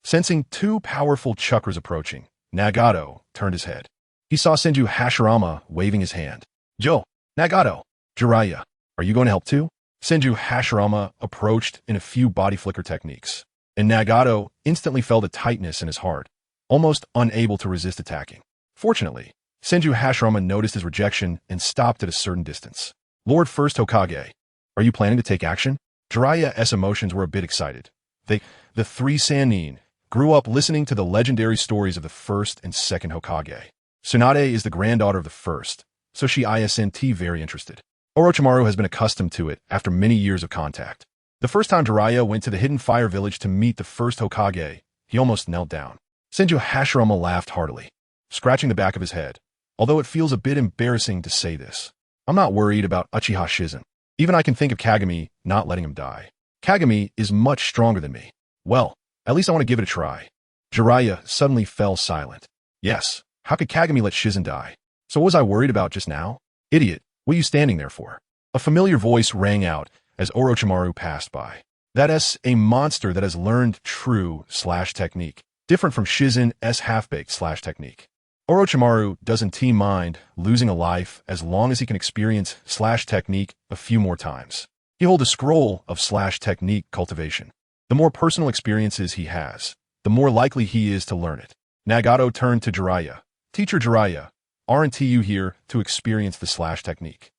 Sensing 2 powerful chakras approaching, Nagato turned his head. He saw Senju Hashirama waving his hand. "Joe, Nagato, Jiraiya, are you going to help too?" Senju Hashirama approached in a few body flicker techniques, and Nagato instantly felt a tightness in his heart, almost unable to resist attacking. Fortunately, Senju Hashirama noticed his rejection and stopped at a certain distance. "Lord First Hokage, are you planning to take action?" Jiraiya's emotions were a bit excited. The 3 Sannin grew up listening to the legendary stories of the first and second Hokage. Tsunade is the granddaughter of the first, so she isn't very interested. Orochimaru has been accustomed to it after many years of contact. The first time Jiraiya went to the hidden fire village to meet the first Hokage, he almost knelt down. Senju Hashirama laughed heartily, scratching the back of his head, although it feels a bit embarrassing to say this. "I'm not worried about Uchiha Shizen. Even I can think of Kagami not letting him die. Kagami is much stronger than me. Well, at least I want to give it a try." Jiraiya suddenly fell silent. Yes, how could Kagami let Shizen die? So what was I worried about just now? "Idiot, what are you standing there for?" A familiar voice rang out as Orochimaru passed by. That's a monster that has learned true slash technique, different from Shizen's half-baked slash technique. Orochimaru doesn't mind losing a life as long as he can experience slash technique a few more times. He holds a scroll of slash technique cultivation. The more personal experiences he has, the more likely he is to learn it. Nagato turned to Jiraiya. "Teacher Jiraiya, aren't you here to experience the slash technique?"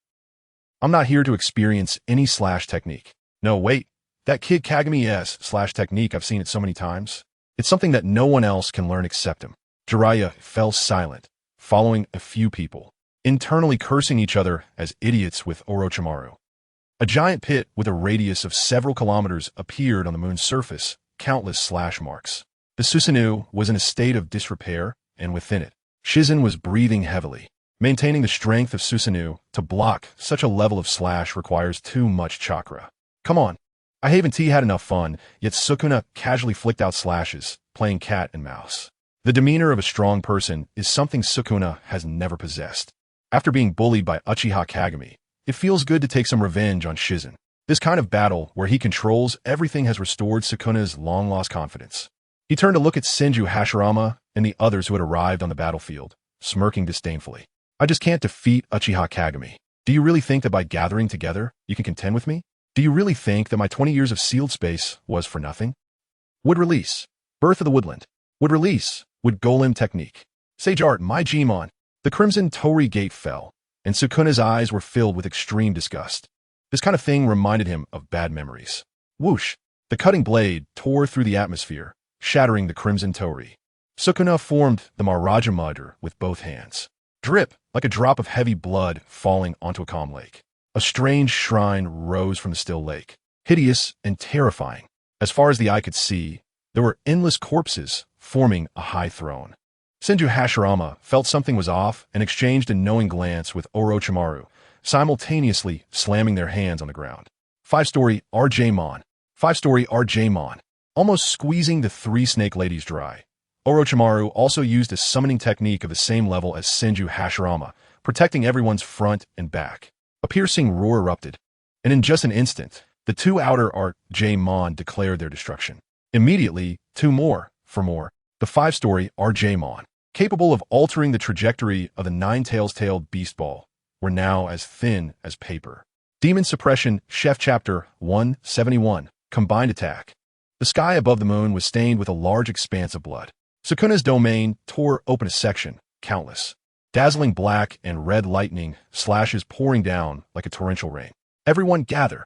"I'm not here to experience any slash technique." "No, wait. That kid Kagami's slash technique, I've seen it so many times. It's something that no one else can learn except him." Jiraiya fell silent, following a few people, internally cursing each other as idiots with Orochimaru. A giant pit with a radius of several kilometers appeared on the moon's surface, countless slash marks. The Susanoo was in a state of disrepair, and within it, Shizen was breathing heavily. Maintaining the strength of Susanoo to block such a level of slash requires too much chakra. "Come on. I haven't had enough fun," yet Sukuna casually flicked out slashes, playing cat and mouse. The demeanor of a strong person is something Sukuna has never possessed. After being bullied by Uchiha Kagami, it feels good to take some revenge on Shizen. This kind of battle where he controls everything has restored Sukuna's long-lost confidence. He turned to look at Senju Hashirama and the others who had arrived on the battlefield, smirking disdainfully. "I just can't defeat Uchiha Kagami. Do you really think that by gathering together, you can contend with me? Do you really think that my 20 years of sealed space was for nothing?" Would release. Birth of the Woodland. Would release. Would golem technique. Sage art, my Gmon. The crimson Tori gate fell, and Sukuna's eyes were filled with extreme disgust. This kind of thing reminded him of bad memories. Whoosh! The cutting blade tore through the atmosphere, shattering the crimson torii. Sukuna formed the Maharaja Mudra with both hands. Drip, like a drop of heavy blood falling onto a calm lake. A strange shrine rose from the still lake, hideous and terrifying. As far as the eye could see, there were endless corpses forming a high throne. Senju Hashirama felt something was off and exchanged a knowing glance with Orochimaru, simultaneously slamming their hands on the ground. Five-story RJ-mon. Five-story RJ-mon. Almost squeezing the three snake ladies dry. Orochimaru also used a summoning technique of the same level as Senju Hashirama, protecting everyone's front and back. A piercing roar erupted, and in just an instant, the two outer RJ-mon declared their destruction. Immediately, two more, the five-story RJ-mon, capable of altering the trajectory of the nine-tailed beast ball, were now as thin as paper. Demon Suppression, Chef Chapter 171, Combined Attack. The sky above the moon was stained with a large expanse of blood. Sukuna's domain tore open a section, countless. Dazzling black and red lightning slashes pouring down like a torrential rain. Everyone gather.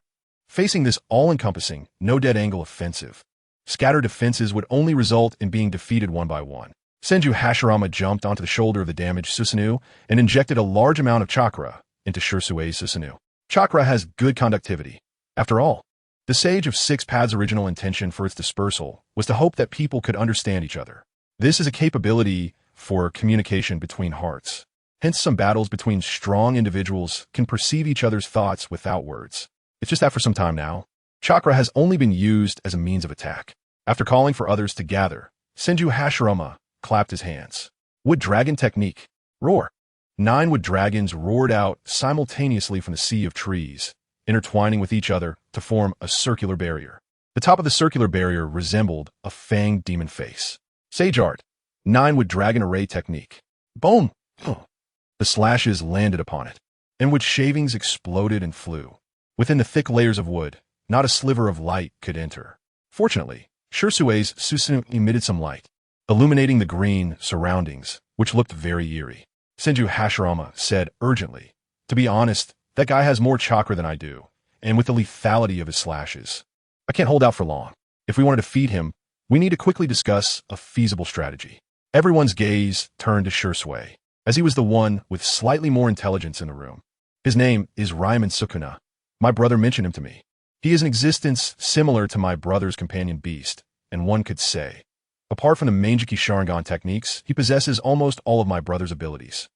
Facing this all-encompassing, no-dead-angle offensive, scattered defenses would only result in being defeated one by one. Senju Hashirama jumped onto the shoulder of the damaged Susanoo and injected a large amount of chakra into Shirsui's Susanoo. Chakra has good conductivity. After all, the Sage of Six Paths' original intention for its dispersal was to hope that people could understand each other. This is a capability for communication between hearts. Hence, some battles between strong individuals can perceive each other's thoughts without words. It's just that for some time now, chakra has only been used as a means of attack. After calling for others to gather, Senju Hashirama clapped his hands. Wood Dragon Technique. Roar. 9 wood dragons roared out simultaneously from the sea of trees, intertwining with each other to form a circular barrier. The top of the circular barrier resembled a fanged demon face. Sage Art. 9 wood dragon array technique. Boom! The slashes landed upon it, in which shavings exploded and flew. Within the thick layers of wood, not a sliver of light could enter. Fortunately, Shirsui's Susanoo emitted some light, illuminating the green surroundings, which looked very eerie. Senju Hashirama said urgently, "To be honest, that guy has more chakra than I do, and with the lethality of his slashes, I can't hold out for long. If we want to defeat him, we need to quickly discuss a feasible strategy." Everyone's gaze turned to Shirsui, as he was the one with slightly more intelligence in the room. His name is Ryman Sukuna. My brother mentioned him to me. He is an existence similar to my brother's companion beast, and one could say, apart from the Manjiki Sharingan techniques, he possesses almost all of my brother's abilities.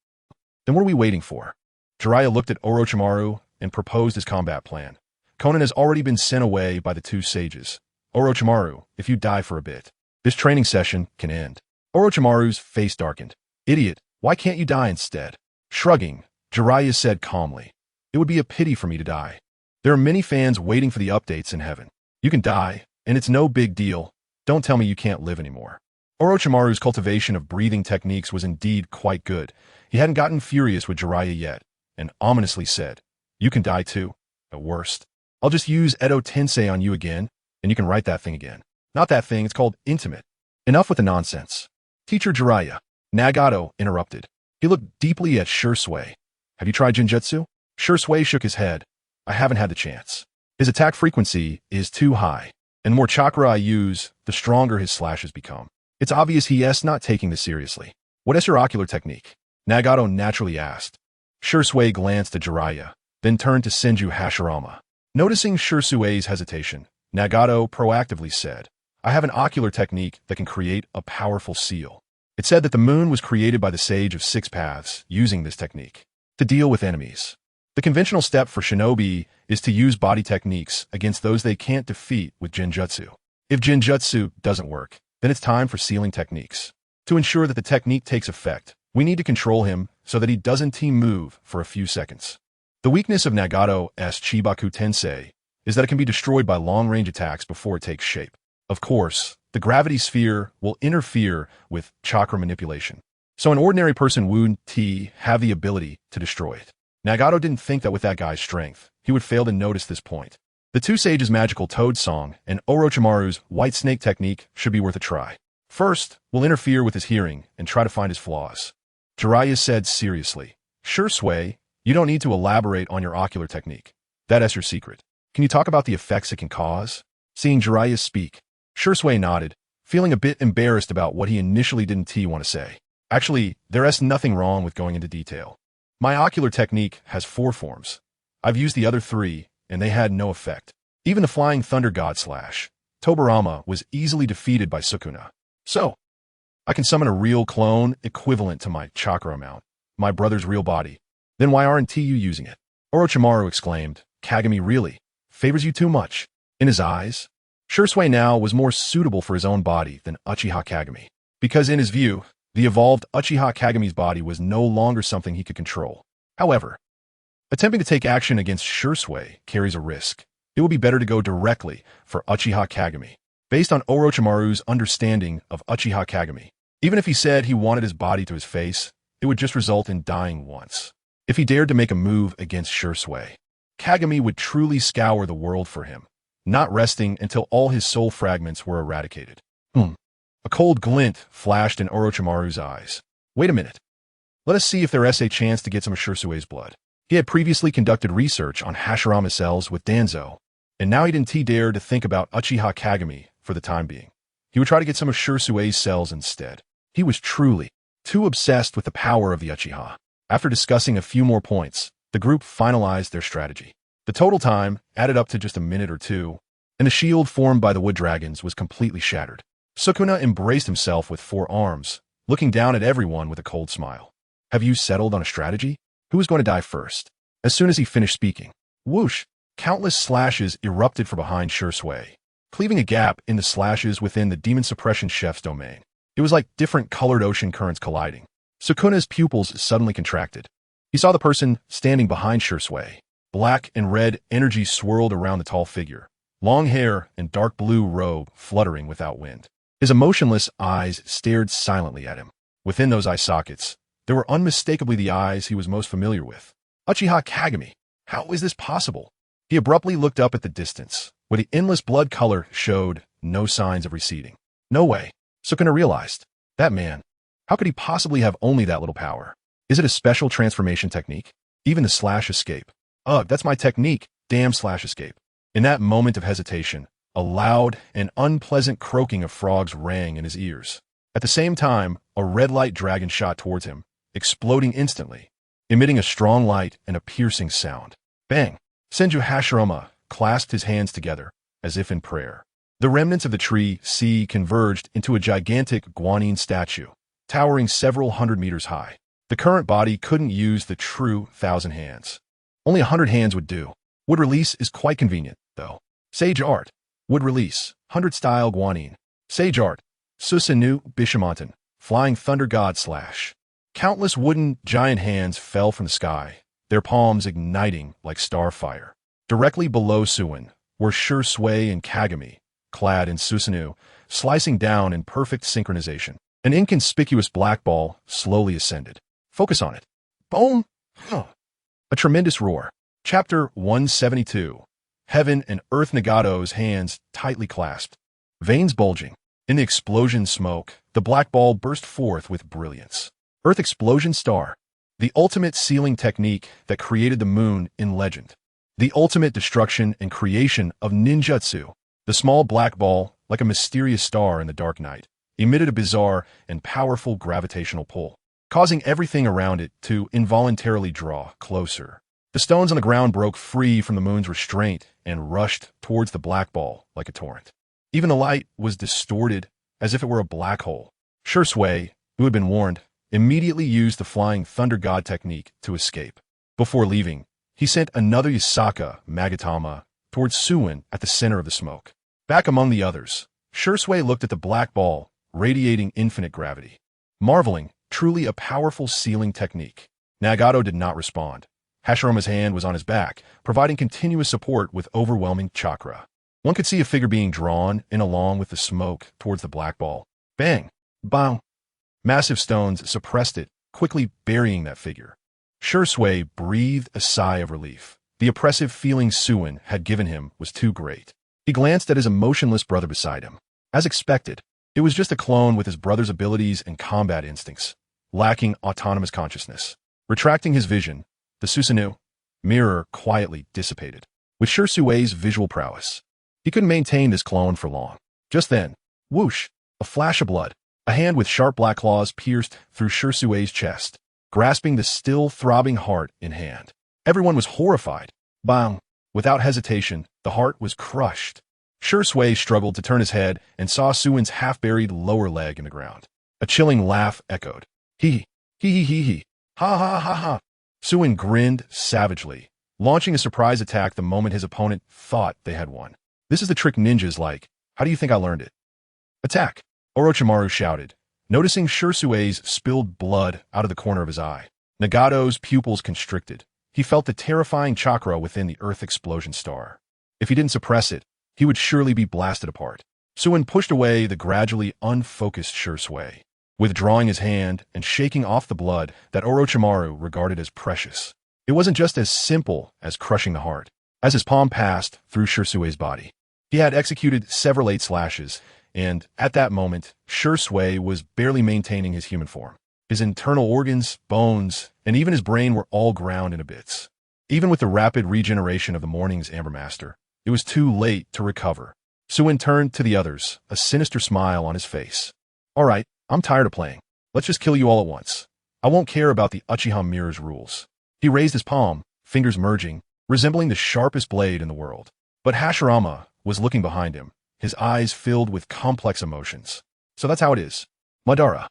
Then what are we waiting for? Jiraiya looked at Orochimaru and proposed his combat plan. Conan has already been sent away by the two sages. Orochimaru, if you die for a bit, this training session can end. Orochimaru's face darkened. Idiot, why can't you die instead? Shrugging, Jiraiya said calmly, it would be a pity for me to die. There are many fans waiting for the updates in heaven. You can die, and it's no big deal. Don't tell me you can't live anymore. Orochimaru's cultivation of breathing techniques was indeed quite good. He hadn't gotten furious with Jiraiya yet, and ominously said, you can die too. At worst, I'll just use Edo Tensei on you again, and you can write that thing again. Not that thing, it's called intimate. Enough with the nonsense. Teacher Jiraiya. Nagato interrupted. He looked deeply at Shirsui. Have you tried Jinjutsu? Shirsui shook his head. I haven't had the chance. His attack frequency is too high, and the more chakra I use, the stronger his slashes become. It's obvious he is not taking this seriously. What is your ocular technique? Nagato naturally asked. Shirsui glanced at Jiraiya, then turned to Senju Hashirama. Noticing Shirsui's hesitation, Nagato proactively said, I have an ocular technique that can create a powerful seal. It said that the moon was created by the Sage of Six Paths using this technique to deal with enemies. The conventional step for shinobi is to use body techniques against those they can't defeat with Jinjutsu. If Jinjutsu doesn't work, then it's time for sealing techniques. To ensure that the technique takes effect, we need to control him so that he doesn't team move for a few seconds. The weakness of Nagato's Chibaku Tensei is that it can be destroyed by long-range attacks before it takes shape. Of course, the gravity sphere will interfere with chakra manipulation, so an ordinary person wouldn't have the ability to destroy it. Nagato didn't think that with that guy's strength, he would fail to notice this point. The two sages' magical toad song and Orochimaru's white snake technique should be worth a try. First, we'll interfere with his hearing and try to find his flaws. Jiraiya said seriously, Shirsui, You don't need to elaborate on your ocular technique. That's your secret. Can you talk about the effects it can cause? Seeing Jiraiya speak, Shursui nodded, feeling a bit embarrassed about what he initially didn't want to say. Actually, there's nothing wrong with going into detail. My ocular technique has 4 forms. I've used the other 3, and they had no effect. Even the Flying Thunder God / Tobirama was easily defeated by Sukuna. So, I can summon a real clone equivalent to my chakra amount, my brother's real body. Then why aren't you using it? Orochimaru exclaimed, Kagami really favors you too much. In his eyes, Shursui now was more suitable for his own body than Uchiha Kagami. Because in his view, the evolved Uchiha Kagami's body was no longer something he could control. However, attempting to take action against Shursui carries a risk. It would be better to go directly for Uchiha Kagami. Based on Orochimaru's understanding of Uchiha Kagami, even if he said he wanted his body to his face, it would just result in dying once. If he dared to make a move against Shursui, Kagami would truly scour the world for him, not resting until all his soul fragments were eradicated. A cold glint flashed in Orochimaru's eyes. Wait a minute. Let us see if there is a chance to get some of Shursui's blood. He had previously conducted research on Hashirama cells with Danzo, and now he didn't dare to think about Uchiha Kagami for the time being. He would try to get some of Shursui's cells instead. He was truly too obsessed with the power of the Uchiha. After discussing a few more points, the group finalized their strategy. The total time added up to just a minute or 2, and the shield formed by the wood dragons was completely shattered. Sukuna embraced himself with 4 arms, looking down at everyone with a cold smile. Have you settled on a strategy? Who is going to die first? As soon as he finished speaking, whoosh, countless slashes erupted from behind Shursui, cleaving a gap in the slashes within the demon suppression chef's domain. It was like different colored ocean currents colliding. Sukuna's pupils suddenly contracted. He saw the person standing behind Shursui. Black and red energy swirled around the tall figure, long hair and dark blue robe fluttering without wind. His emotionless eyes stared silently at him. Within those eye sockets, there were unmistakably the eyes he was most familiar with. Uchiha Kagami, how is this possible? He abruptly looked up at the distance, where the endless blood color showed no signs of receding. No way, Sukuna realized. That man, how could he possibly have only that little power? Is it a special transformation technique? Even the slash escape. Ugh, that's my technique, damn slash escape. In that moment of hesitation, a loud and unpleasant croaking of frogs rang in his ears. At the same time, a red light dragon shot towards him, exploding instantly, emitting a strong light and a piercing sound. Bang! Senju Hashirama clasped his hands together, as if in prayer. The remnants of the tree sea converged into a gigantic guanine statue, towering several hundred meters high. The current body couldn't use the true 1,000 hands. Only 100 hands would do. Wood release is quite convenient, though. Sage art. Wood release. 100-style guanine. Sage art. Susanoo Bishamontan. Flying Thunder God / Countless wooden giant hands fell from the sky, their palms igniting like starfire. Directly below Suin were Shursui and Kagami, clad in Susanoo, slicing down in perfect synchronization. An inconspicuous black ball slowly ascended. Focus on it. Boom! A tremendous roar. Chapter 172. Heaven and Earth. Nagato's hands tightly clasped, veins bulging. In the explosion smoke, the black ball burst forth with brilliance. Earth Explosion Star. The ultimate sealing technique that created the moon in legend. The ultimate destruction and creation of ninjutsu. The small black ball, like a mysterious star in the dark night, emitted a bizarre and powerful gravitational pull, causing everything around it to involuntarily draw closer. The stones on the ground broke free from the moon's restraint and rushed towards the black ball like a torrent. Even the light was distorted as if it were a black hole. Shursui, who had been warned, immediately used the Flying Thunder God technique to escape. Before leaving, he sent another Yasaka Magatama towards Suin at the center of the smoke. Back among the others, Shursui looked at the black ball, radiating infinite gravity. Marveling, truly a powerful sealing technique. Nagato did not respond. Hashirama's hand was on his back, providing continuous support with overwhelming chakra. One could see a figure being drawn in along with the smoke towards the black ball. Bang! Bang! Massive stones suppressed it, quickly burying that figure. Shursui breathed a sigh of relief. The oppressive feeling Suin had given him was too great. He glanced at his emotionless brother beside him. As expected, it was just a clone with his brother's abilities and combat instincts, lacking autonomous consciousness. Retracting his vision, The Susanoo mirror quietly dissipated. With Shusui's visual prowess, he couldn't maintain this clone for long. Just then, whoosh, a flash of blood. A hand with sharp black claws pierced through Shusui's chest, grasping the still throbbing heart in hand. Everyone was horrified. Bang! Without hesitation, the heart was crushed. Shusui struggled to turn his head and saw Suin's half-buried lower leg in the ground. A chilling laugh echoed. Hee hee, ha ha ha ha. Suin grinned savagely, launching a surprise attack the moment his opponent thought they had won. This is the trick ninjas like. How do you think I learned it? Attack! Orochimaru shouted, noticing Shusui's spilled blood out of the corner of his eye. Nagato's pupils constricted. He felt the terrifying chakra within the Earth explosion star. If he didn't suppress it, he would surely be blasted apart. Suin pushed away the gradually unfocused Shusui, withdrawing his hand and shaking off the blood that Orochimaru regarded as precious. It wasn't just as simple as crushing the heart. As his palm passed through Shusui's body, he had executed several 8 slashes, and at that moment, Shursui was barely maintaining his human form. His internal organs, bones, and even his brain were all ground into bits. Even with the rapid regeneration of the morning's Amber Master, it was too late to recover. Suin turned to the others, a sinister smile on his face. All right, I'm tired of playing. Let's just kill you all at once. I won't care about the Uchiha mirror's rules. He raised his palm, fingers merging, resembling the sharpest blade in the world. But Hashirama was looking behind him, his eyes filled with complex emotions. So that's how it is. Madara.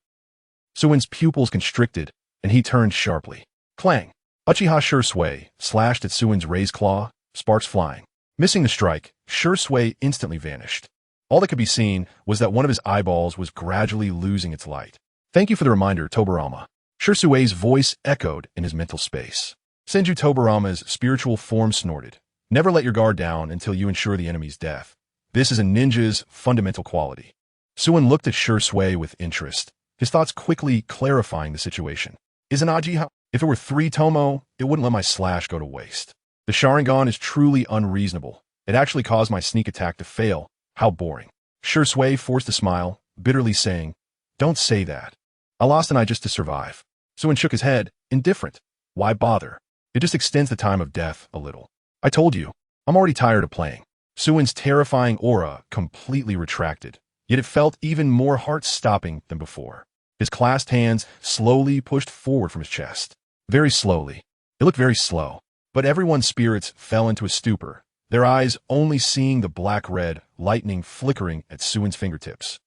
Suin's pupils constricted, and he turned sharply. Clang! Uchiha Shursui slashed at Suin's raised claw, sparks flying. Missing the strike, Shursui instantly vanished. All that could be seen was that one of his eyeballs was gradually losing its light. Thank you for the reminder, Tobarama. Shursui's voice echoed in his mental space. Senju Tobarama's spiritual form snorted. Never let your guard down until you ensure the enemy's death. This is a ninja's fundamental quality. Suin looked at Shursui with interest, his thoughts quickly clarifying the situation. Is an Uchiha? If it were 3 Tomo, it wouldn't let my slash go to waste. The Sharingan is truly unreasonable. It actually caused my sneak attack to fail. How boring. Shursui forced a smile, bitterly saying, Don't say that. I lost an eye just to survive. Suin shook his head, indifferent. Why bother? It just extends the time of death a little. I told you, I'm already tired of playing. Suin's terrifying aura completely retracted, yet it felt even more heart-stopping than before. His clasped hands slowly pushed forward from his chest. Very slowly. It looked very slow, but everyone's spirits fell into a stupor, their eyes only seeing the black-red lightning flickering at Suin's fingertips.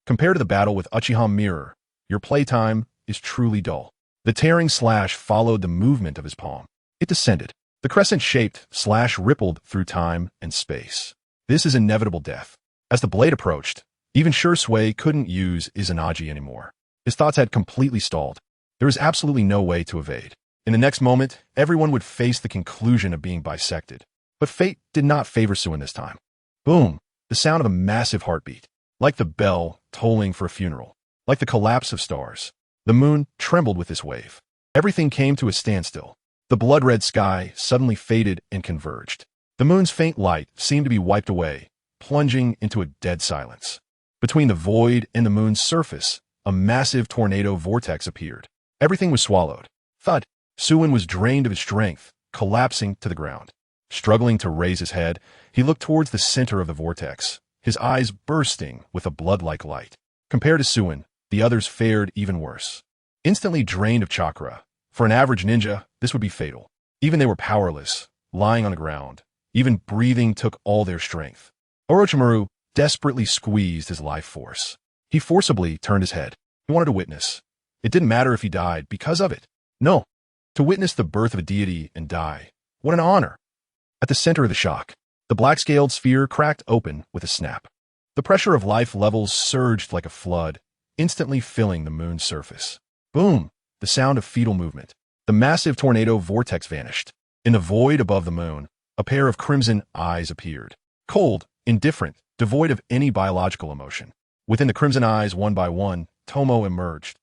Compared to the battle with Uchiha Mirror, your playtime is truly dull. The tearing slash followed the movement of his palm. It descended. The crescent-shaped slash rippled through time and space. This is inevitable death. As the blade approached, even Shursui couldn't use Izanagi anymore. His thoughts had completely stalled. There was absolutely no way to evade. In the next moment, everyone would face the conclusion of being bisected. But fate did not favor Suin this time. Boom! The sound of a massive heartbeat. Like the bell tolling for a funeral. Like the collapse of stars. The moon trembled with this wave. Everything came to a standstill. The blood-red sky suddenly faded and converged. The moon's faint light seemed to be wiped away, plunging into a dead silence. Between the void and the moon's surface, a massive tornado vortex appeared. Everything was swallowed. Thud! Suin was drained of his strength, collapsing to the ground. Struggling to raise his head, he looked towards the center of the vortex, his eyes bursting with a blood-like light. Compared to Suin, the others fared even worse. Instantly drained of chakra, for an average ninja, this would be fatal. Even they were powerless, lying on the ground. Even breathing took all their strength. Orochimaru desperately squeezed his life force. He forcibly turned his head. He wanted to witness. It didn't matter if he died because of it. No. To witness the birth of a deity and die. What an honor. At the center of the shock, the black-scaled sphere cracked open with a snap. The pressure of life levels surged like a flood, instantly filling the moon's surface. Boom! The sound of fetal movement. The massive tornado vortex vanished. In the void above the moon, a pair of crimson eyes appeared. Cold, indifferent, devoid of any biological emotion. Within the crimson eyes, one by one, Tomo emerged.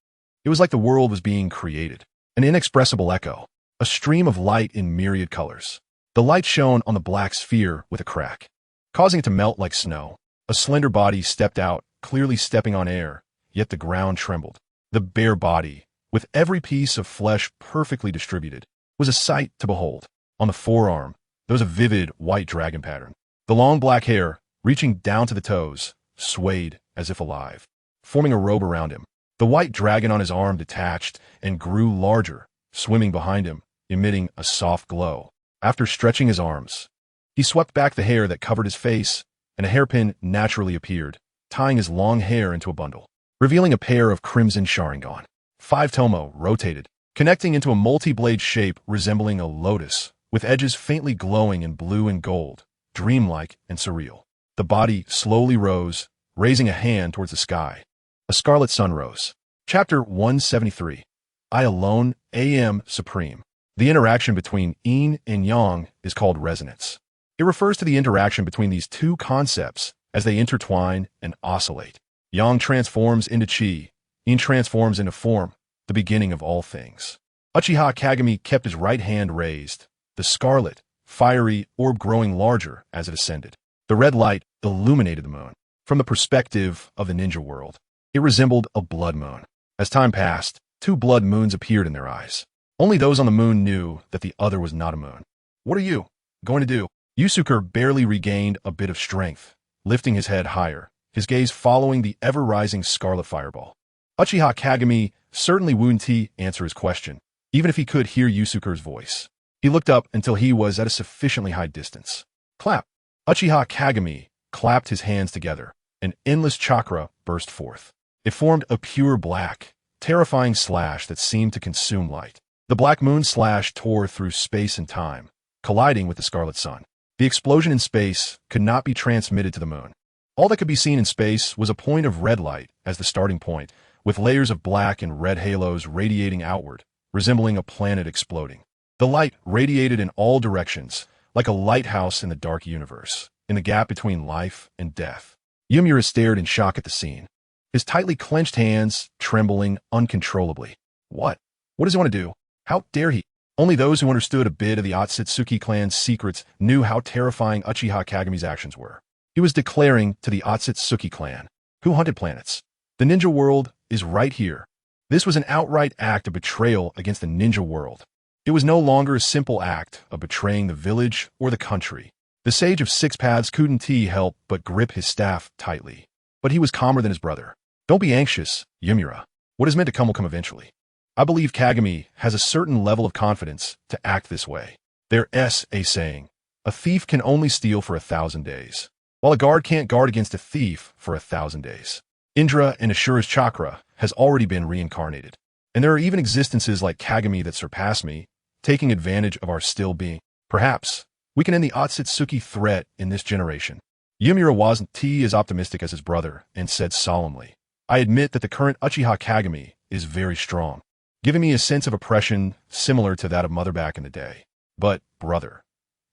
It was like the world was being created. An inexpressible echo. A stream of light in myriad colors. The light shone on the black sphere with a crack, causing it to melt like snow. A slender body stepped out, clearly stepping on air, yet the ground trembled. The bare body, with every piece of flesh perfectly distributed, was a sight to behold. On the forearm, there was a vivid white dragon pattern. The long black hair, reaching down to the toes, swayed as if alive, forming a robe around him. The white dragon on his arm detached and grew larger, swimming behind him, emitting a soft glow. After stretching his arms, he swept back the hair that covered his face, and a hairpin naturally appeared, tying his long hair into a bundle, revealing a pair of crimson Sharingan. 5 tomo rotated, connecting into a multi-blade shape resembling a lotus, with edges faintly glowing in blue and gold, dreamlike and surreal. The body slowly rose, raising a hand towards the sky. A scarlet sun rose. Chapter 173. I alone am supreme. The interaction between yin and yang is called resonance. It refers to the interaction between these two concepts as they intertwine and oscillate. Yang transforms into chi, yin transforms into form, the beginning of all things. Uchiha Kagami kept his right hand raised, the scarlet, fiery orb growing larger as it ascended. The red light illuminated the moon. From the perspective of the ninja world, it resembled a blood moon. As time passed, 2 blood moons appeared in their eyes. Only those on the moon knew that the other was not a moon. What are you going to do? Yusuke barely regained a bit of strength, lifting his head higher, his gaze following the ever-rising scarlet fireball. Uchiha Kagami certainly wouldn't answer his question, even if he could hear Yusuke's voice. He looked up until he was at a sufficiently high distance. Clap! Uchiha Kagami clapped his hands together. An endless chakra burst forth. It formed a pure black, terrifying slash that seemed to consume light. The black moon slash tore through space and time, colliding with the scarlet sun. The explosion in space could not be transmitted to the moon. All that could be seen in space was a point of red light as the starting point, with layers of black and red halos radiating outward, resembling a planet exploding. The light radiated in all directions, like a lighthouse in the dark universe, in the gap between life and death. Yumura stared in shock at the scene, his tightly clenched hands trembling uncontrollably. What? What does he want to do? How dare he? Only those who understood a bit of the Otsutsuki clan's secrets knew how terrifying Uchiha Kagami's actions were. He was declaring to the Otsutsuki clan, who hunted planets, the ninja world is right here. This was an outright act of betrayal against the ninja world. It was no longer a simple act of betraying the village or the country. The Sage of 6 Paths couldn't help but grip his staff tightly. But he was calmer than his brother. Don't be anxious, Yumura. What is meant to come will come eventually. I believe Kagami has a certain level of confidence to act this way. There's a saying, a thief can only steal for 1,000 days, while a guard can't guard against a thief for 1,000 days. Indra and Ashura's chakra has already been reincarnated. And there are even existences like Kagami that surpass me, taking advantage of our still being. Perhaps we can end the Otsutsuki threat in this generation. Yumura wasn't as optimistic as his brother and said solemnly, I admit that the current Uchiha Kagami is very strong, giving me a sense of oppression similar to that of Mother back in the day. But, brother,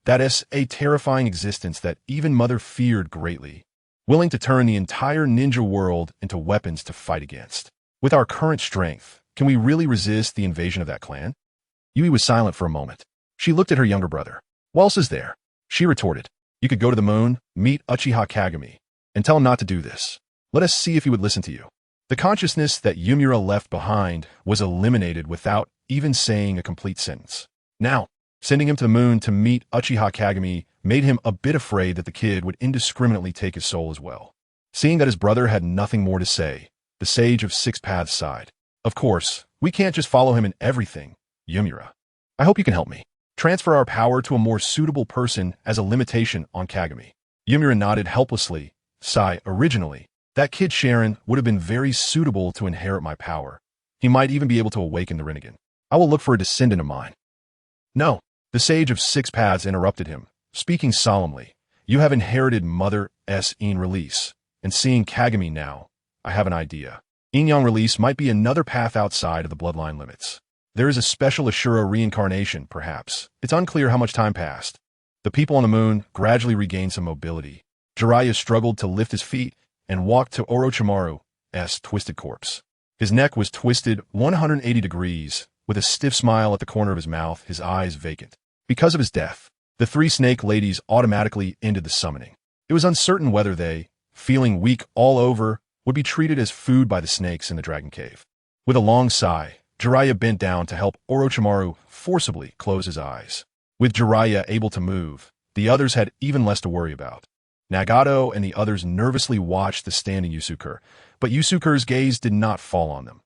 that is a terrifying existence that even Mother feared greatly, willing to turn the entire ninja world into weapons to fight against. With our current strength, can we really resist the invasion of that clan? Yui was silent for a moment. She looked at her younger brother. What else is there? She retorted. You could go to the moon, meet Uchiha Kagami, and tell him not to do this. Let us see if he would listen to you. The consciousness that Yumura left behind was eliminated without even saying a complete sentence. Now, sending him to the moon to meet Uchiha Kagami made him a bit afraid that the kid would indiscriminately take his soul as well. Seeing that his brother had nothing more to say, the Sage of 6 Paths sighed. Of course, we can't just follow him in everything, Yumura. I hope you can help me. Transfer our power to a more suitable person as a limitation on Kagami. Yumura nodded helplessly. Sigh, originally, that kid Sharon would have been very suitable to inherit my power. He might even be able to awaken the Rinnegan. I will look for a descendant of mine. No, the Sage of 6 Paths interrupted him, speaking solemnly. You have inherited Mother's Yin release, and seeing Kagami now, I have an idea. Yin-Yang release might be another path outside of the bloodline limits. There is a special Ashura reincarnation, perhaps. It's unclear how much time passed. The people on the moon gradually regained some mobility. Jiraiya struggled to lift his feet and walked to Orochimaru's twisted corpse. His neck was twisted 180 degrees, with a stiff smile at the corner of his mouth, his eyes vacant. Because of his death, the 3 snake ladies automatically ended the summoning. It was uncertain whether they, feeling weak all over, would be treated as food by the snakes in the dragon cave. With a long sigh, Jiraiya bent down to help Orochimaru forcibly close his eyes. With Jiraiya able to move, the others had even less to worry about. Nagato and the others nervously watched the standing Yusuke, but Yusuke's gaze did not fall on them.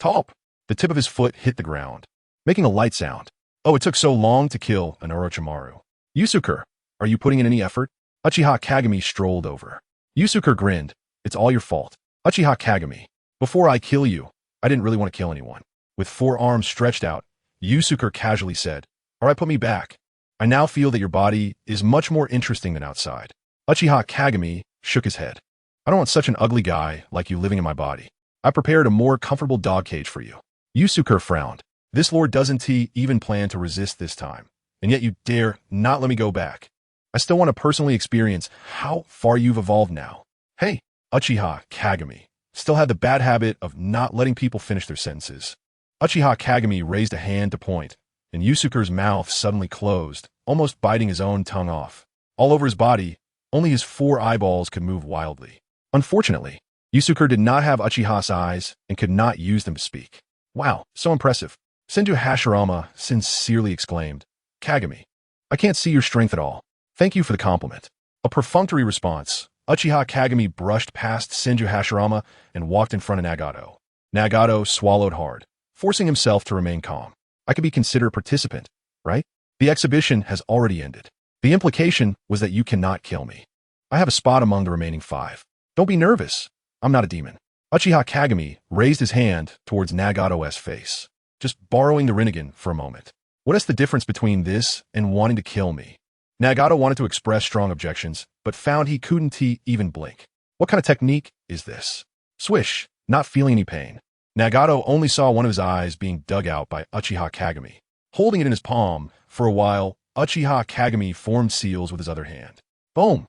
Talp! The tip of his foot hit the ground, making a light sound. Oh, it took so long to kill an Orochimaru. Yusuke, are you putting in any effort? Uchiha Kagami strolled over. Yusuke grinned. It's all your fault. Uchiha Kagami, before I kill you, I didn't really want to kill anyone. With 4 arms stretched out, Yusuke casually said, all right, put me back. I now feel that your body is much more interesting than outside. Uchiha Kagami shook his head. I don't want such an ugly guy like you living in my body. I prepared a more comfortable dog cage for you. Yusuke frowned. This lord doesn't even plan to resist this time, and yet you dare not let me go back. I still want to personally experience how far you've evolved now. Hey, Uchiha Kagami still had the bad habit of not letting people finish their sentences. Uchiha Kagami raised a hand to point, and Yusuke's mouth suddenly closed, almost biting his own tongue off. All over his body, only his 4 eyeballs could move wildly. Unfortunately, Yusuke did not have Uchiha's eyes and could not use them to speak. Wow, so impressive. Senju Hashirama sincerely exclaimed, Kagami, I can't see your strength at all. Thank you for the compliment. A perfunctory response, Uchiha Kagami brushed past Senju Hashirama and walked in front of Nagato. Nagato swallowed hard, forcing himself to remain calm. I could be considered a participant, right? The exhibition has already ended. The implication was that you cannot kill me. I have a spot among the remaining 5. Don't be nervous. I'm not a demon. Uchiha Kagami raised his hand towards Nagato's face, just borrowing the Rinnegan for a moment. What is the difference between this and wanting to kill me? Nagato wanted to express strong objections, but found he couldn't even blink. What kind of technique is this? Swish, not feeling any pain. Nagato only saw one of his eyes being dug out by Uchiha Kagami. Holding it in his palm, for a while, Uchiha Kagami formed seals with his other hand. Boom!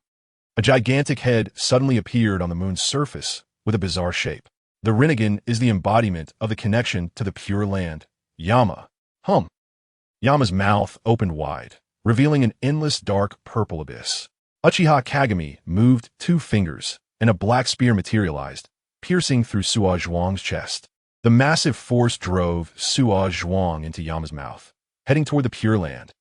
A gigantic head suddenly appeared on the moon's surface with a bizarre shape. The Rinnegan is the embodiment of the connection to the pure land. Yama. Yama's mouth opened wide, revealing an endless dark purple abyss. Uchiha Kagami moved 2 fingers, and a black spear materialized, piercing through Suo Zhuang's chest. The massive force drove Suo Zhuang into Yama's mouth, heading toward the Pure Land.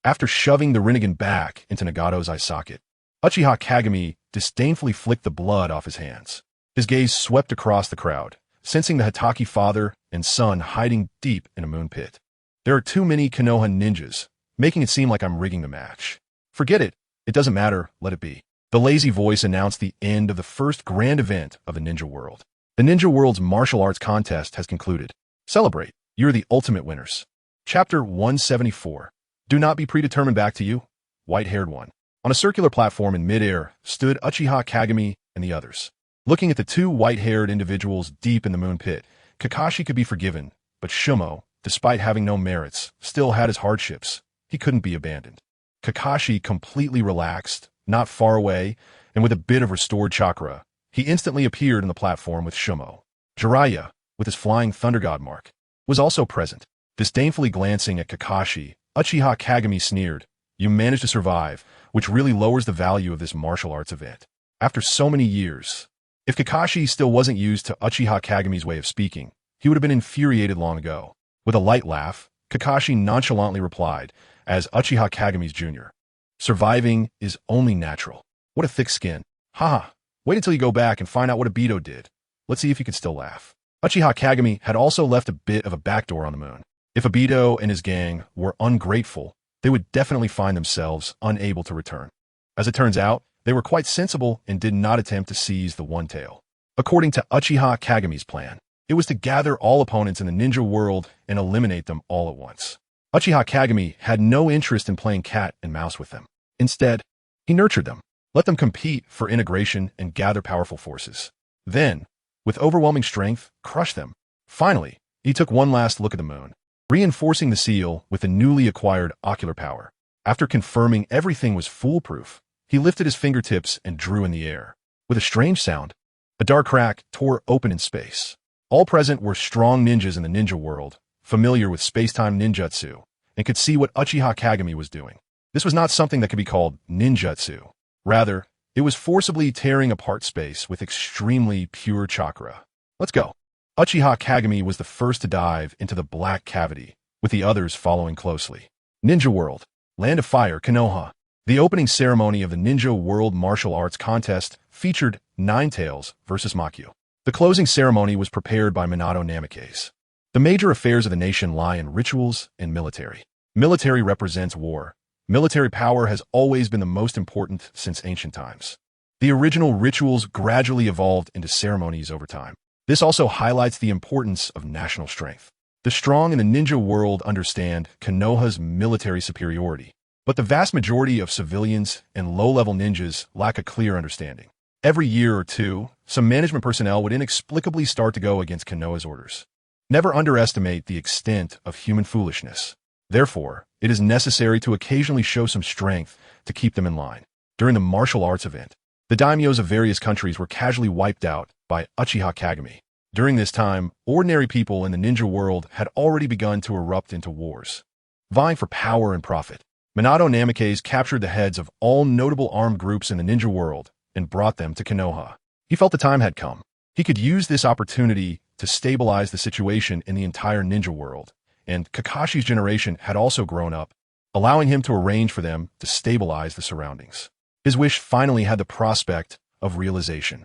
After shoving the Rinnegan back into Nagato's eye socket, Uchiha Kagami disdainfully flicked the blood off his hands. His gaze swept across the crowd, sensing the Hitaki father and son hiding deep in a moon pit. There are too many Konoha ninjas, making it seem like I'm rigging the match. Forget it. It doesn't matter. Let it be. The lazy voice announced the end of the first grand event of the Ninja World. The Ninja World's martial arts contest has concluded. Celebrate. You're the ultimate winners. Chapter 174. Do not be predetermined. Back to you, white-haired one. On a circular platform in midair stood Uchiha Kagami and the others. Looking at the 2 white-haired individuals deep in the moon pit, Kakashi could be forgiven, but Shumo, despite having no merits, still had his hardships. He couldn't be abandoned. Kakashi completely relaxed, not far away, and with a bit of restored chakra, he instantly appeared on the platform with Shumo. Jiraiya, with his flying thunder god mark, was also present. Disdainfully glancing at Kakashi, Uchiha Kagami sneered, You managed to survive, which really lowers the value of this martial arts event. After so many years, if Kakashi still wasn't used to Uchiha Kagami's way of speaking, he would have been infuriated long ago. With a light laugh, Kakashi nonchalantly replied, as Uchiha Kagami's junior. Surviving is only natural. What a thick skin. Haha, wait until you go back and find out what Obito did. Let's see if you can still laugh. Uchiha Kagami had also left a bit of a backdoor on the moon. If Obito and his gang were ungrateful, they would definitely find themselves unable to return. As it turns out, they were quite sensible and did not attempt to seize the One Tail. According to Uchiha Kagami's plan, it was to gather all opponents in the ninja world and eliminate them all at once. Uchiha Kagami had no interest in playing cat and mouse with them. Instead, he nurtured them, let them compete for integration and gather powerful forces. Then, with overwhelming strength, crush them. Finally, he took one last look at the moon, reinforcing the seal with the newly acquired ocular power. After confirming everything was foolproof, he lifted his fingertips and drew in the air. With a strange sound, a dark crack tore open in space. All present were strong ninjas in the ninja world, familiar with space-time ninjutsu, and could see what Uchiha Kagami was doing. This was not something that could be called ninjutsu. Rather, it was forcibly tearing apart space with extremely pure chakra. Let's go. Uchiha Kagami was the first to dive into the black cavity, with the others following closely. Ninja World, Land of Fire, Konoha. The opening ceremony of the Ninja World Martial Arts Contest featured Nine Tails versus Makyo. The closing ceremony was prepared by Minato Namikaze. The major affairs of the nation lie in rituals and military. Military represents war. Military power has always been the most important since ancient times. The original rituals gradually evolved into ceremonies over time. This also highlights the importance of national strength. The strong in the ninja world understand Konoha's military superiority, but the vast majority of civilians and low-level ninjas lack a clear understanding. Every year or two, some management personnel would inexplicably start to go against Konoha's orders. Never underestimate the extent of human foolishness. Therefore, it is necessary to occasionally show some strength to keep them in line. During the martial arts event, the daimyos of various countries were casually wiped out by Uchiha Kagami. During this time, ordinary people in the ninja world had already begun to erupt into wars, vying for power and profit. Minato Namikaze captured the heads of all notable armed groups in the ninja world and brought them to Konoha. He felt the time had come. He could use this opportunity to stabilize the situation in the entire ninja world, and Kakashi's generation had also grown up, allowing him to arrange for them to stabilize the surroundings. His wish finally had the prospect of realization.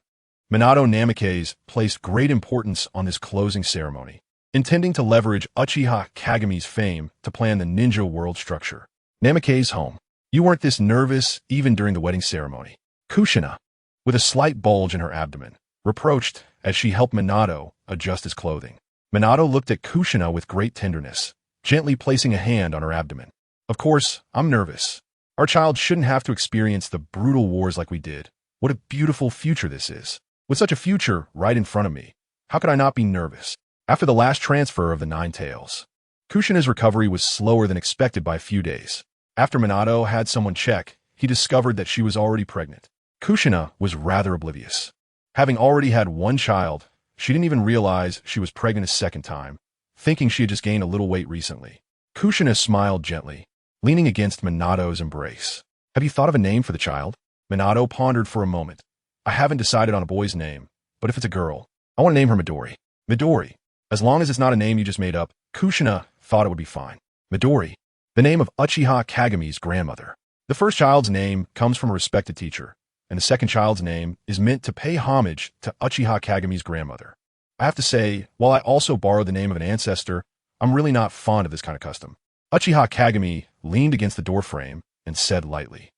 Minato Namikaze placed great importance on this closing ceremony, intending to leverage Uchiha Kagami's fame to plan the ninja world structure. Namikaze home. You weren't this nervous even during the wedding ceremony. Kushina, with a slight bulge in her abdomen, reproached as she helped Minato adjust his clothing. Minato looked at Kushina with great tenderness, gently placing a hand on her abdomen. Of course, I'm nervous. Our child shouldn't have to experience the brutal wars like we did. What a beautiful future this is. With such a future right in front of me, how could I not be nervous? After the last transfer of the Nine Tails, Kushina's recovery was slower than expected by a few days. After Minato had someone check, he discovered that she was already pregnant. Kushina was rather oblivious. Having already had one child, she didn't even realize she was pregnant a second time, thinking she had just gained a little weight recently. Kushina smiled gently, leaning against Minato's embrace. Have you thought of a name for the child? Minato pondered for a moment. I haven't decided on a boy's name, but if it's a girl, I want to name her Midori. Midori. As long as it's not a name you just made up, Kushina thought it would be fine. Midori, the name of Uchiha Kagami's grandmother. The first child's name comes from a respected teacher, and the second child's name is meant to pay homage to Uchiha Kagami's grandmother. I have to say, while I also borrowed the name of an ancestor, I'm really not fond of this kind of custom. Uchiha Kagami leaned against the doorframe and said lightly,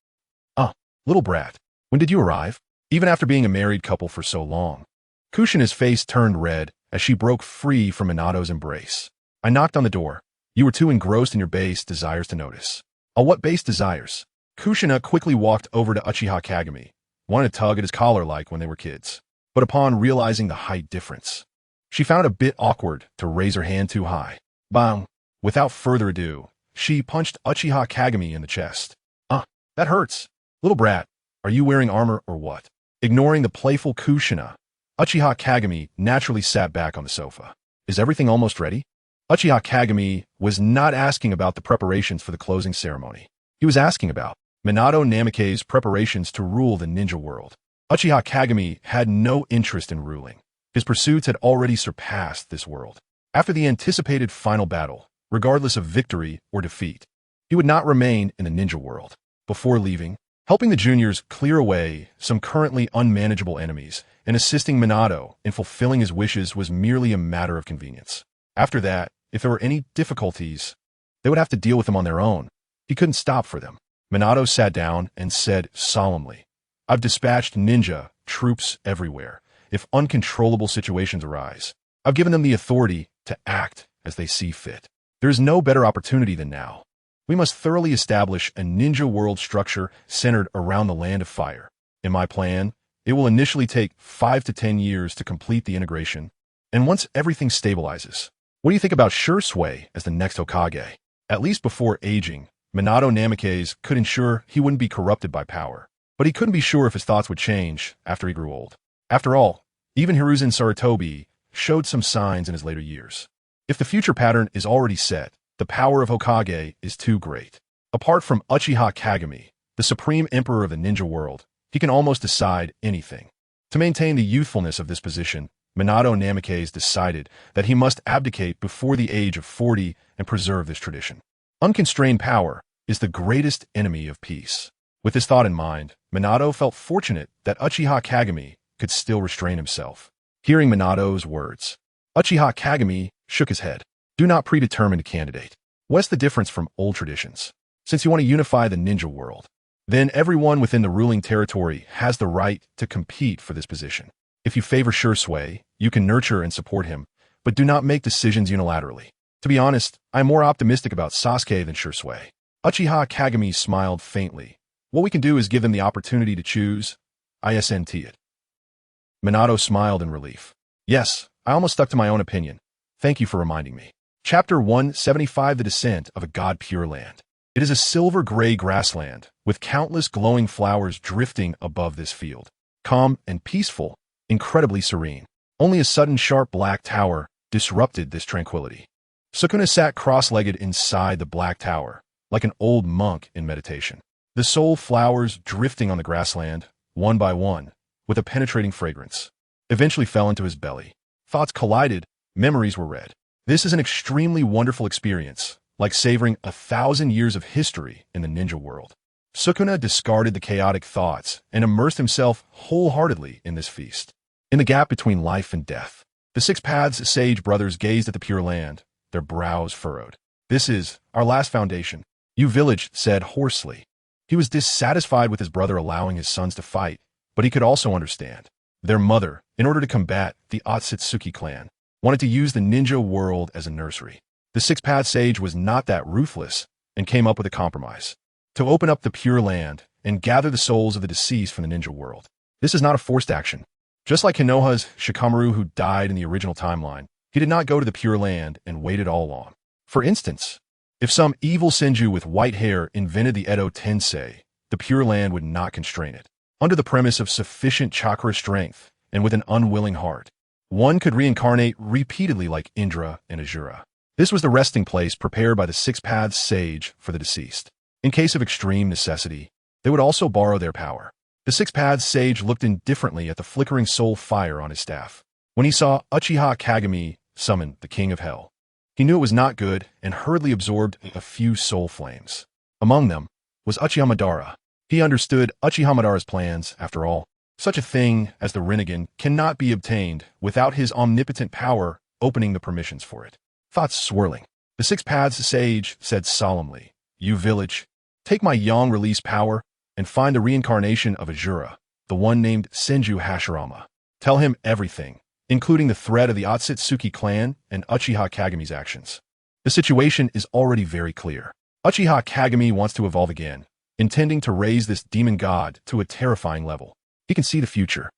little brat, when did you arrive? Even after being a married couple for so long. Kushina's face turned red as she broke free from Minato's embrace. I knocked on the door. You were too engrossed in your base desires to notice. What base desires? Kushina quickly walked over to Uchiha Kagami, wanted to tug at his collar like when they were kids. But upon realizing the height difference, she found it a bit awkward to raise her hand too high. Bang! Without further ado, she punched Uchiha Kagami in the chest. That hurts. Little brat, are you wearing armor or what? Ignoring the playful Kushina, Uchiha Kagami naturally sat back on the sofa. Is everything almost ready? Uchiha Kagami was not asking about the preparations for the closing ceremony. He was asking about Minato Namikaze's preparations to rule the ninja world. Uchiha Kagami had no interest in ruling. His pursuits had already surpassed this world. After the anticipated final battle, regardless of victory or defeat, he would not remain in the ninja world. Before leaving, helping the juniors clear away some currently unmanageable enemies and assisting Minato in fulfilling his wishes was merely a matter of convenience. After that, if there were any difficulties, they would have to deal with them on their own. He couldn't stop for them. Minato sat down and said solemnly, I've dispatched ninja troops everywhere. If uncontrollable situations arise, I've given them the authority to act as they see fit. There is no better opportunity than now. We must thoroughly establish a ninja world structure centered around the Land of Fire. In my plan, it will initially take 5 to 10 years to complete the integration, and once everything stabilizes, what do you think about Shursui as the next Hokage? At least before aging, Minato Namikaze could ensure he wouldn't be corrupted by power, but he couldn't be sure if his thoughts would change after he grew old. After all, even Hiruzen Sarutobi showed some signs in his later years. If the future pattern is already set, the power of Hokage is too great. Apart from Uchiha Kagami, the supreme emperor of the ninja world, he can almost decide anything. To maintain the youthfulness of this position, Minato Namikaze decided that he must abdicate before the age of 40 and preserve this tradition. Unconstrained power is the greatest enemy of peace. With this thought in mind, Minato felt fortunate that Uchiha Kagami could still restrain himself. Hearing Minato's words, Uchiha Kagami shook his head. Do not predetermine a candidate. What's the difference from old traditions? Since you want to unify the ninja world, then everyone within the ruling territory has the right to compete for this position. If you favor Shursui, you can nurture and support him, but do not make decisions unilaterally. To be honest, I am more optimistic about Sasuke than Shursui. Uchiha Kagami smiled faintly. What we can do is give them the opportunity to choose. ISNT it. Minato smiled in relief. Yes, I almost stuck to my own opinion. Thank you for reminding me. Chapter 175 The Descent of a God Pure Land. It is a silver-gray grassland, with countless glowing flowers drifting above this field. Calm and peaceful, incredibly serene. Only a sudden sharp black tower disrupted this tranquility. Sukuna sat cross-legged inside the black tower, like an old monk in meditation. The soul flowers drifting on the grassland, one by one, with a penetrating fragrance, eventually fell into his belly. Thoughts collided, memories were read. This is an extremely wonderful experience, like savoring 1,000 years of history in the ninja world. Sukuna discarded the chaotic thoughts and immersed himself wholeheartedly in this feast. In the gap between life and death, the Six Paths sage brothers gazed at the Pure Land, their brows furrowed. This is our last foundation, you village said hoarsely. He was dissatisfied with his brother allowing his sons to fight, but he could also understand. Their mother, in order to combat the Otsutsuki clan, wanted to use the ninja world as a nursery. The Six Paths sage was not that ruthless and came up with a compromise. To open up the Pure Land and gather the souls of the deceased from the ninja world. This is not a forced action. Just like Konoha's Shikamaru who died in the original timeline, he did not go to the Pure Land and waited all along. For instance, if some evil Senju with white hair invented the Edo Tensei, the Pure Land would not constrain it. Under the premise of sufficient chakra strength and with an unwilling heart, one could reincarnate repeatedly like Indra and Ajura. This was the resting place prepared by the Six Paths sage for the deceased. In case of extreme necessity, they would also borrow their power. The Six Paths sage looked indifferently at the flickering soul fire on his staff. When he saw Uchiha Kagami summon the King of Hell, he knew it was not good and hurriedly absorbed a few soul flames. Among them was Uchiha Madara. He understood Uchiha Madara's plans, after all. Such a thing as the Rinnegan cannot be obtained without his omnipotent power opening the permissions for it. Thoughts swirling. The Six Paths sage said solemnly, You village, take my yang release power and find the reincarnation of Ajura, the one named Senju Hashirama. Tell him everything, including the threat of the Otsutsuki clan and Uchiha Kagami's actions. The situation is already very clear. Uchiha Kagami wants to evolve again, intending to raise this demon god to a terrifying level. He can see the future.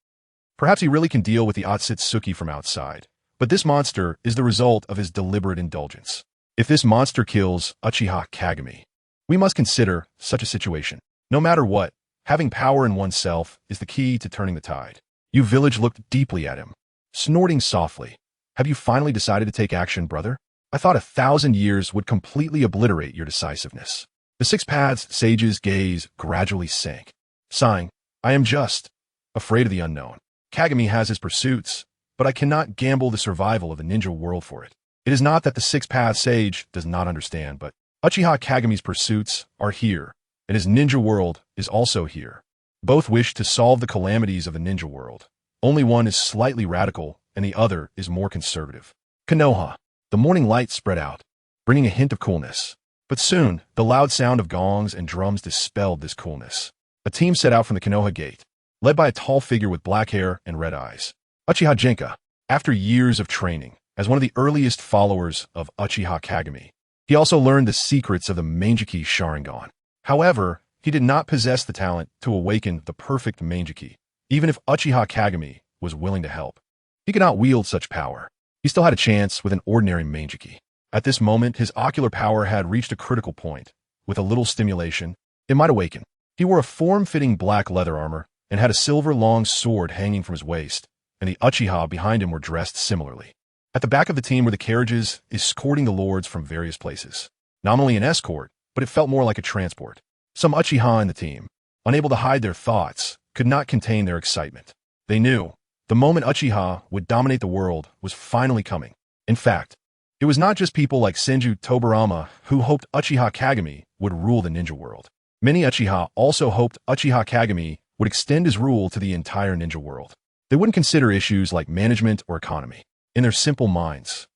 Perhaps he really can deal with the Otsutsuki from outside, but this monster is the result of his deliberate indulgence. If this monster kills Uchiha Kagami, we must consider such a situation. No matter what, having power in oneself is the key to turning the tide. You village looked deeply at him, snorting softly. Have you finally decided to take action, brother? I thought 1,000 years would completely obliterate your decisiveness. The Six Paths sage's gaze gradually sank. Sighing, I am just afraid of the unknown. Kagami has his pursuits, but I cannot gamble the survival of the ninja world for it. It is not that the Six Paths sage does not understand, but Uchiha Kagami's pursuits are here, and his ninja world is also here. Both wish to solve the calamities of the ninja world. Only one is slightly radical, and the other is more conservative. Konoha. The morning light spread out, bringing a hint of coolness. But soon, the loud sound of gongs and drums dispelled this coolness. A team set out from the Konoha gate, led by a tall figure with black hair and red eyes. Uchiha Genka. After years of training, as one of the earliest followers of Uchiha Kagami, he also learned the secrets of the Manjiki Sharingan. However, he did not possess the talent to awaken the perfect Manjiki, even if Uchiha Kagami was willing to help. He could not wield such power. He still had a chance with an ordinary Manjiki. At this moment, his ocular power had reached a critical point. With a little stimulation, it might awaken. He wore a form-fitting black leather armor and had a silver long sword hanging from his waist, and the Uchiha behind him were dressed similarly. At the back of the team were the carriages escorting the lords from various places. Nominally an escort, but it felt more like a transport. Some Uchiha in the team, unable to hide their thoughts, could not contain their excitement. They knew The moment Uchiha would dominate the world was finally coming. In fact, it was not just people like Senju Tobarama who hoped Uchiha Kagami would rule the ninja world. Many Uchiha also hoped Uchiha Kagami would extend his rule to the entire ninja world. They wouldn't consider issues like management or economy. In their simple minds,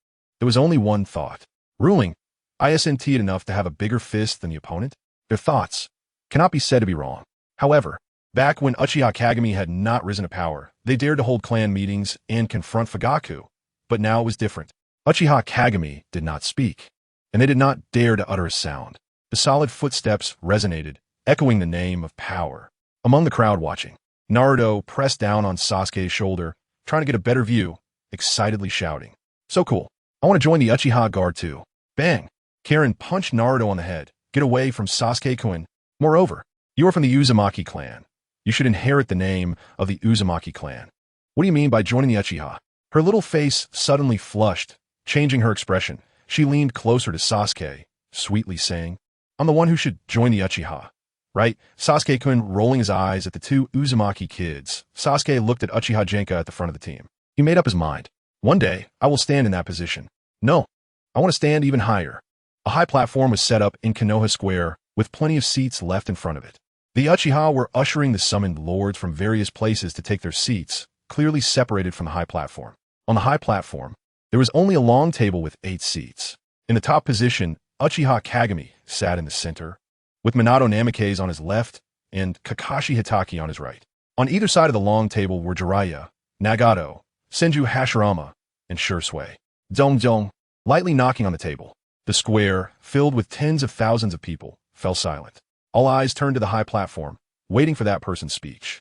there was only one thought: ruling. Isn't it enough to have a bigger fist than the opponent? Their thoughts cannot be said to be wrong. However, back when Uchiha Kagami had not risen to power, they dared to hold clan meetings and confront Fugaku. But now it was different. Uchiha Kagami did not speak, and they did not dare to utter a sound. The solid footsteps resonated, echoing the name of power. Among the crowd watching, Naruto pressed down on Sasuke's shoulder, trying to get a better view, excitedly shouting, "So cool. I want to join the Uchiha Guard too." Bang! Karen punched Naruto on the head. "Get away from Sasuke-kun. Moreover, you are from the Uzumaki clan. You should inherit the name of the Uzumaki clan. What do you mean by joining the Uchiha?" Her little face suddenly flushed, changing her expression. She leaned closer to Sasuke, sweetly saying, "I'm the one who should join the Uchiha, right?" Sasuke-kun rolling his eyes at the two Uzumaki kids. Sasuke looked at Uchiha Genka at the front of the team. He made up his mind. "One day, I will stand in that position. No, I want to stand even higher." A high platform was set up in Konoha Square, with plenty of seats left in front of it. The Uchiha were ushering the summoned lords from various places to take their seats, clearly separated from the high platform. On the high platform, there was only a long table with 8 seats. In the top position, Uchiha Kagami sat in the center, with Minato Namikaze on his left and Kakashi Hitaki on his right. On either side of the long table were Jiraiya, Nagato, Senju Hashirama, and Shursui. Dong, lightly knocking on the table. The square, filled with tens of thousands of people, fell silent. All eyes turned to the high platform, waiting for that person's speech.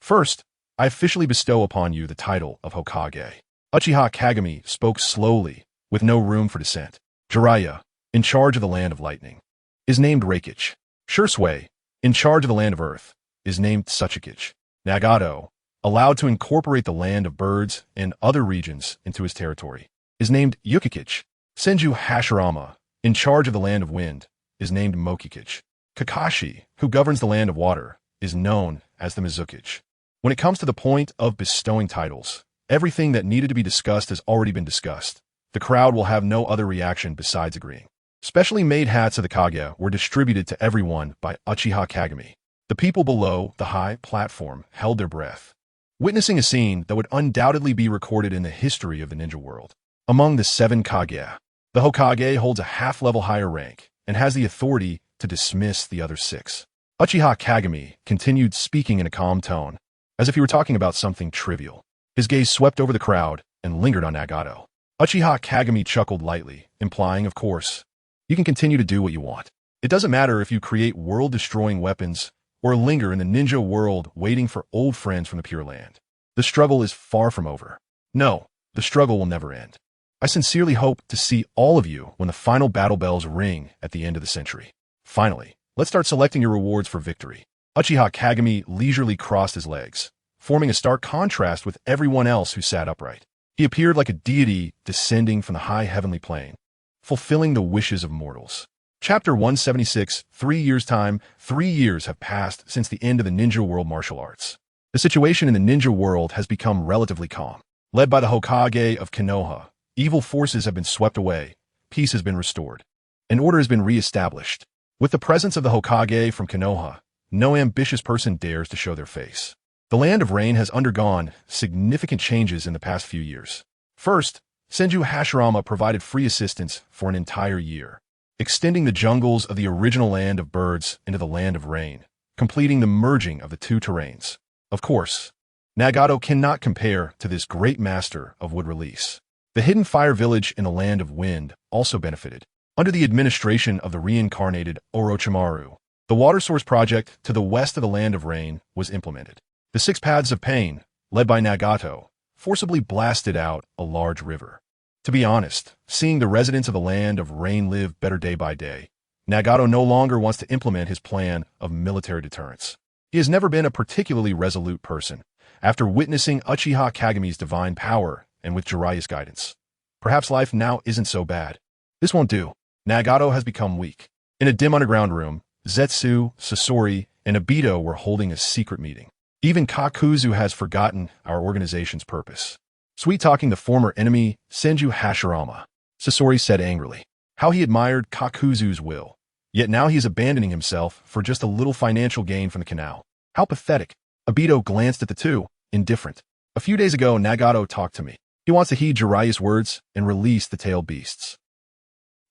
"First, I officially bestow upon you the title of Hokage." Uchiha Kagami spoke slowly, with no room for dissent. "Jiraiya, in charge of the land of lightning, is named Reikich. Shursui, in charge of the land of earth, is named Tsuchikage. Nagato, allowed to incorporate the land of birds and other regions into his territory, is named Yukikage. Senju Hashirama, in charge of the land of wind, is named Mokikage. Kakashi, who governs the land of water, is known as the Mizukage." When it comes to the point of bestowing titles, everything that needed to be discussed has already been discussed. The crowd will have no other reaction besides agreeing. Specially made hats of the Kage were distributed to everyone by Uchiha Kagami. The people below the high platform held their breath, witnessing a scene that would undoubtedly be recorded in the history of the ninja world. Among the 7 Kage, the Hokage holds a half-level higher rank and has the authority to dismiss the other 6. Uchiha Kagami continued speaking in a calm tone, as if he were talking about something trivial. His gaze swept over the crowd and lingered on Nagato. Uchiha Kagami chuckled lightly, implying, "Of course, you can continue to do what you want. It doesn't matter if you create world-destroying weapons or linger in the ninja world waiting for old friends from the Pure Land. The struggle is far from over. No, the struggle will never end. I sincerely hope to see all of you when the final battle bells ring at the end of the century. Finally, let's start selecting your rewards for victory." Uchiha Kagami leisurely crossed his legs, forming a stark contrast with everyone else who sat upright. He appeared like a deity descending from the high heavenly plane, fulfilling the wishes of mortals. Chapter 176, 3 years' time. 3 years have passed since the end of the ninja world martial arts. The situation in the ninja world has become relatively calm. Led by the Hokage of Konoha, evil forces have been swept away, peace has been restored, and order has been re-established. With the presence of the Hokage from Konoha, no ambitious person dares to show their face. The land of rain has undergone significant changes in the past few years. First, Senju Hashirama provided free assistance for an entire year, extending the jungles of the original land of birds into the land of rain, completing the merging of the 2 terrains. Of course, Nagato cannot compare to this great master of wood release. The hidden fire village in the land of wind also benefited. Under the administration of the reincarnated Orochimaru, the water source project to the west of the land of rain was implemented. The 6 paths of pain, led by Nagato, forcibly blasted out a large river. To be honest, seeing the residents of the land of rain live better day by day, Nagato no longer wants to implement his plan of military deterrence. He has never been a particularly resolute person, after witnessing Uchiha Kagami's divine power and with Jiraiya's guidance. Perhaps life now isn't so bad. This won't do. Nagato has become weak. In a dim underground room, Zetsu, Sasori, and Obito were holding a secret meeting. Even Kakuzu has forgotten our organization's purpose. Sweet-talking the former enemy, Senju Hashirama, Sasori said angrily. How he admired Kakuzu's will. Yet now he is abandoning himself for just a little financial gain from the canal. How pathetic. Obito glanced at the two, indifferent. A few days ago, Nagato talked to me. He wants to heed Jiraiya's words and release the tailed beasts.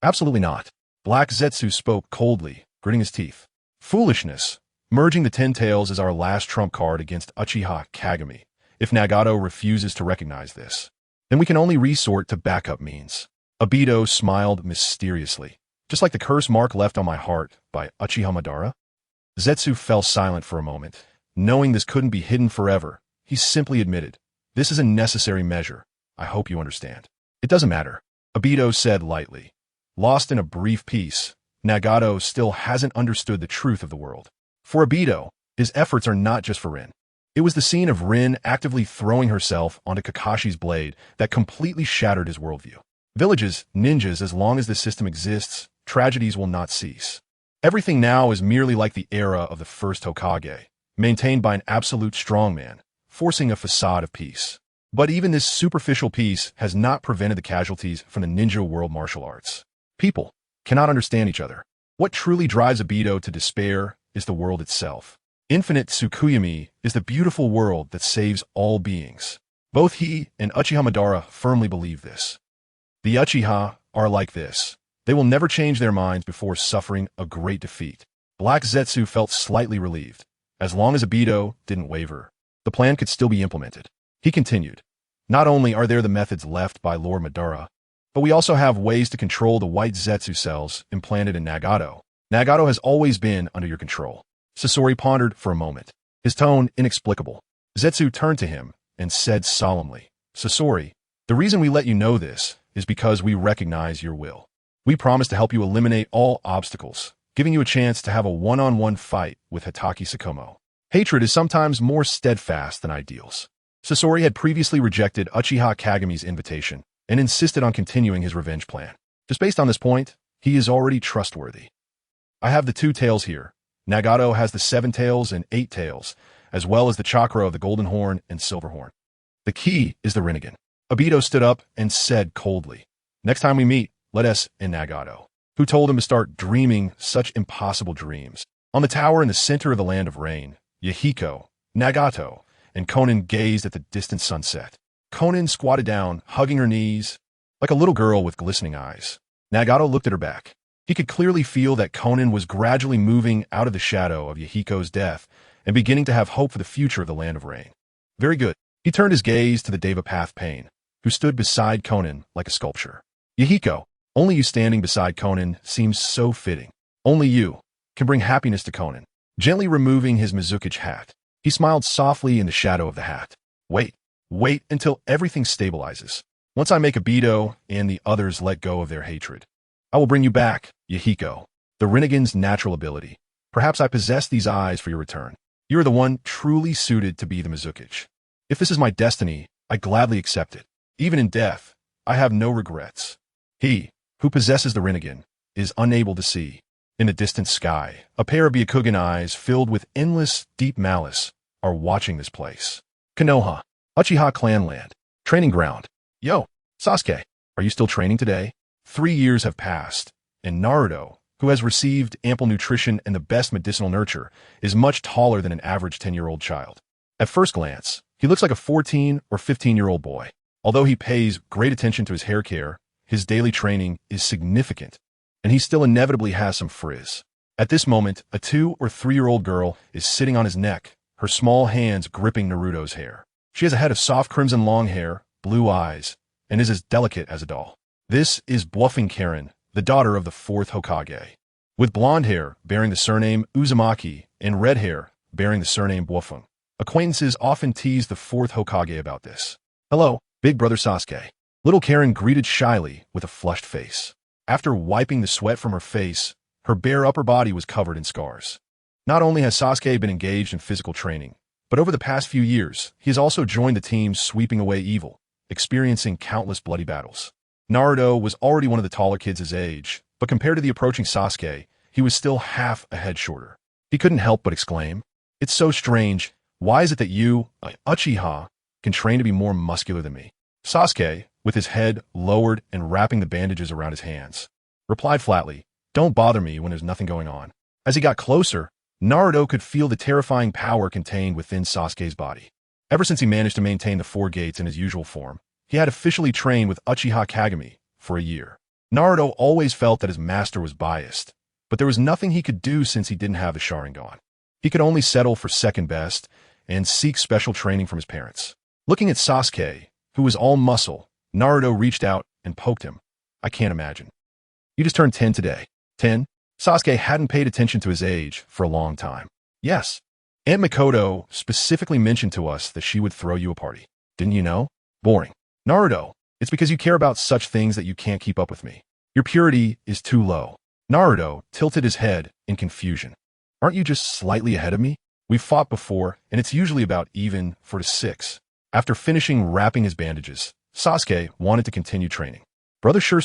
Absolutely not. Black Zetsu spoke coldly, gritting his teeth. Foolishness. Merging the 10 tails is our last trump card against Uchiha Kagami. If Nagato refuses to recognize this, then we can only resort to backup means. Obito smiled mysteriously. Just like the curse mark left on my heart by Uchiha Madara? Zetsu fell silent for a moment. Knowing this couldn't be hidden forever, he simply admitted, this is a necessary measure. I hope you understand. It doesn't matter, Obito said lightly. Lost in a brief peace, Nagato still hasn't understood the truth of the world. For Obito, his efforts are not just for Rin. It was the scene of Rin actively throwing herself onto Kakashi's blade that completely shattered his worldview. Villages, ninjas, as long as this system exists, tragedies will not cease. Everything now is merely like the era of the first Hokage, maintained by an absolute strongman, forcing a facade of peace. But even this superficial peace has not prevented the casualties from the ninja world martial arts. People cannot understand each other. What truly drives Obito to despair is the world itself. Infinite Tsukuyami is the beautiful world that saves all beings. Both he and Uchiha Madara firmly believe this. The Uchiha are like this. They will never change their minds before suffering a great defeat. Black Zetsu felt slightly relieved. As long as Obito didn't waver, the plan could still be implemented. He continued, not only are there the methods left by Lord Madara, but we also have ways to control the white Zetsu cells implanted in Nagato. Nagato has always been under your control. Sasori pondered for a moment, his tone inexplicable. Zetsu turned to him and said solemnly, Sasori, the reason we let you know this is because we recognize your will. We promise to help you eliminate all obstacles, giving you a chance to have a one-on-one fight with Hitaki Sakomo. Hatred is sometimes more steadfast than ideals. Sasori had previously rejected Uchiha Kagami's invitation and insisted on continuing his revenge plan. Just based on this point, he is already trustworthy. I have the 2 tails here. Nagato has the 7 tails and 8 tails, as well as the chakra of the Golden Horn and Silver Horn. The key is the Rinnegan. Obito stood up and said coldly, next time we meet, let us and Nagato, who told him to start dreaming such impossible dreams. On the tower in the center of the Land of Rain, Yahiko, Nagato, and Konan gazed at the distant sunset. Konan squatted down, hugging her knees, like a little girl with glistening eyes. Nagato looked at her back. He could clearly feel that Konan was gradually moving out of the shadow of Yahiko's death and beginning to have hope for the future of the Land of Rain. Very good. He turned his gaze to the Devapath Pain, who stood beside Konan like a sculpture. Yahiko, only you standing beside Konan seems so fitting. Only you can bring happiness to Konan. Gently removing his Mizuki's hat, he smiled softly in the shadow of the hat. Wait until everything stabilizes. Once I make Obito and the others let go of their hatred, I will bring you back, Yahiko, the Rinnegan's natural ability. Perhaps I possess these eyes for your return. You are the one truly suited to be the Mizuki. If this is my destiny, I gladly accept it. Even in death, I have no regrets. He, who possesses the Rinnegan, is unable to see. In the distant sky, a pair of Byakugan eyes filled with endless, deep malice are watching this place. Konoha, Uchiha Clanland, training ground. Yo, Sasuke, are you still training today? 3 years have passed, and Naruto, who has received ample nutrition and the best medicinal nurture, is much taller than an average 10-year-old child. At first glance, he looks like a 14 or 15-year-old boy. Although he pays great attention to his hair care, his daily training is significant, and he still inevitably has some frizz. At this moment, a 2 or 3-year-old girl is sitting on his neck, her small hands gripping Naruto's hair. She has a head of soft crimson long hair, blue eyes, and is as delicate as a doll. This is Bluffing Karen, the daughter of the 4th Hokage. With blonde hair bearing the surname Uzumaki and red hair bearing the surname Bluffing. Acquaintances often tease the 4th Hokage about this. Hello, big brother Sasuke. Little Karen greeted shyly with a flushed face. After wiping the sweat from her face, her bare upper body was covered in scars. Not only has Sasuke been engaged in physical training, but over the past few years, he has also joined the team sweeping away evil, experiencing countless bloody battles. Naruto was already one of the taller kids his age, but compared to the approaching Sasuke, he was still half a head shorter. He couldn't help but exclaim, "It's so strange, Why is it that you, Uchiha, can train to be more muscular than me? Sasuke, with his head lowered and wrapping the bandages around his hands, replied flatly, "Don't bother me when there's nothing going on." As he got closer, Naruto could feel the terrifying power contained within Sasuke's body. Ever since he managed to maintain the four gates in his usual form, he had officially trained with Uchiha Kagami for a year. Naruto always felt that his master was biased, but there was nothing he could do since he didn't have the Sharingan. He could only settle for second best and seek special training from his parents. Looking at Sasuke, who was all muscle, Naruto reached out and poked him. "I can't imagine. You just turned 10 today." 10? Sasuke hadn't paid attention to his age for a long time. "Yes. Aunt Mikoto specifically mentioned to us that she would throw you a party. Didn't you know?" "Boring. Naruto, it's because you care about such things that you can't keep up with me. Your purity is too low." Naruto tilted his head in confusion. "Aren't you just slightly ahead of me? We've fought before, and it's usually about even 4-6. After finishing wrapping his bandages, Sasuke wanted to continue training. "Brother Sure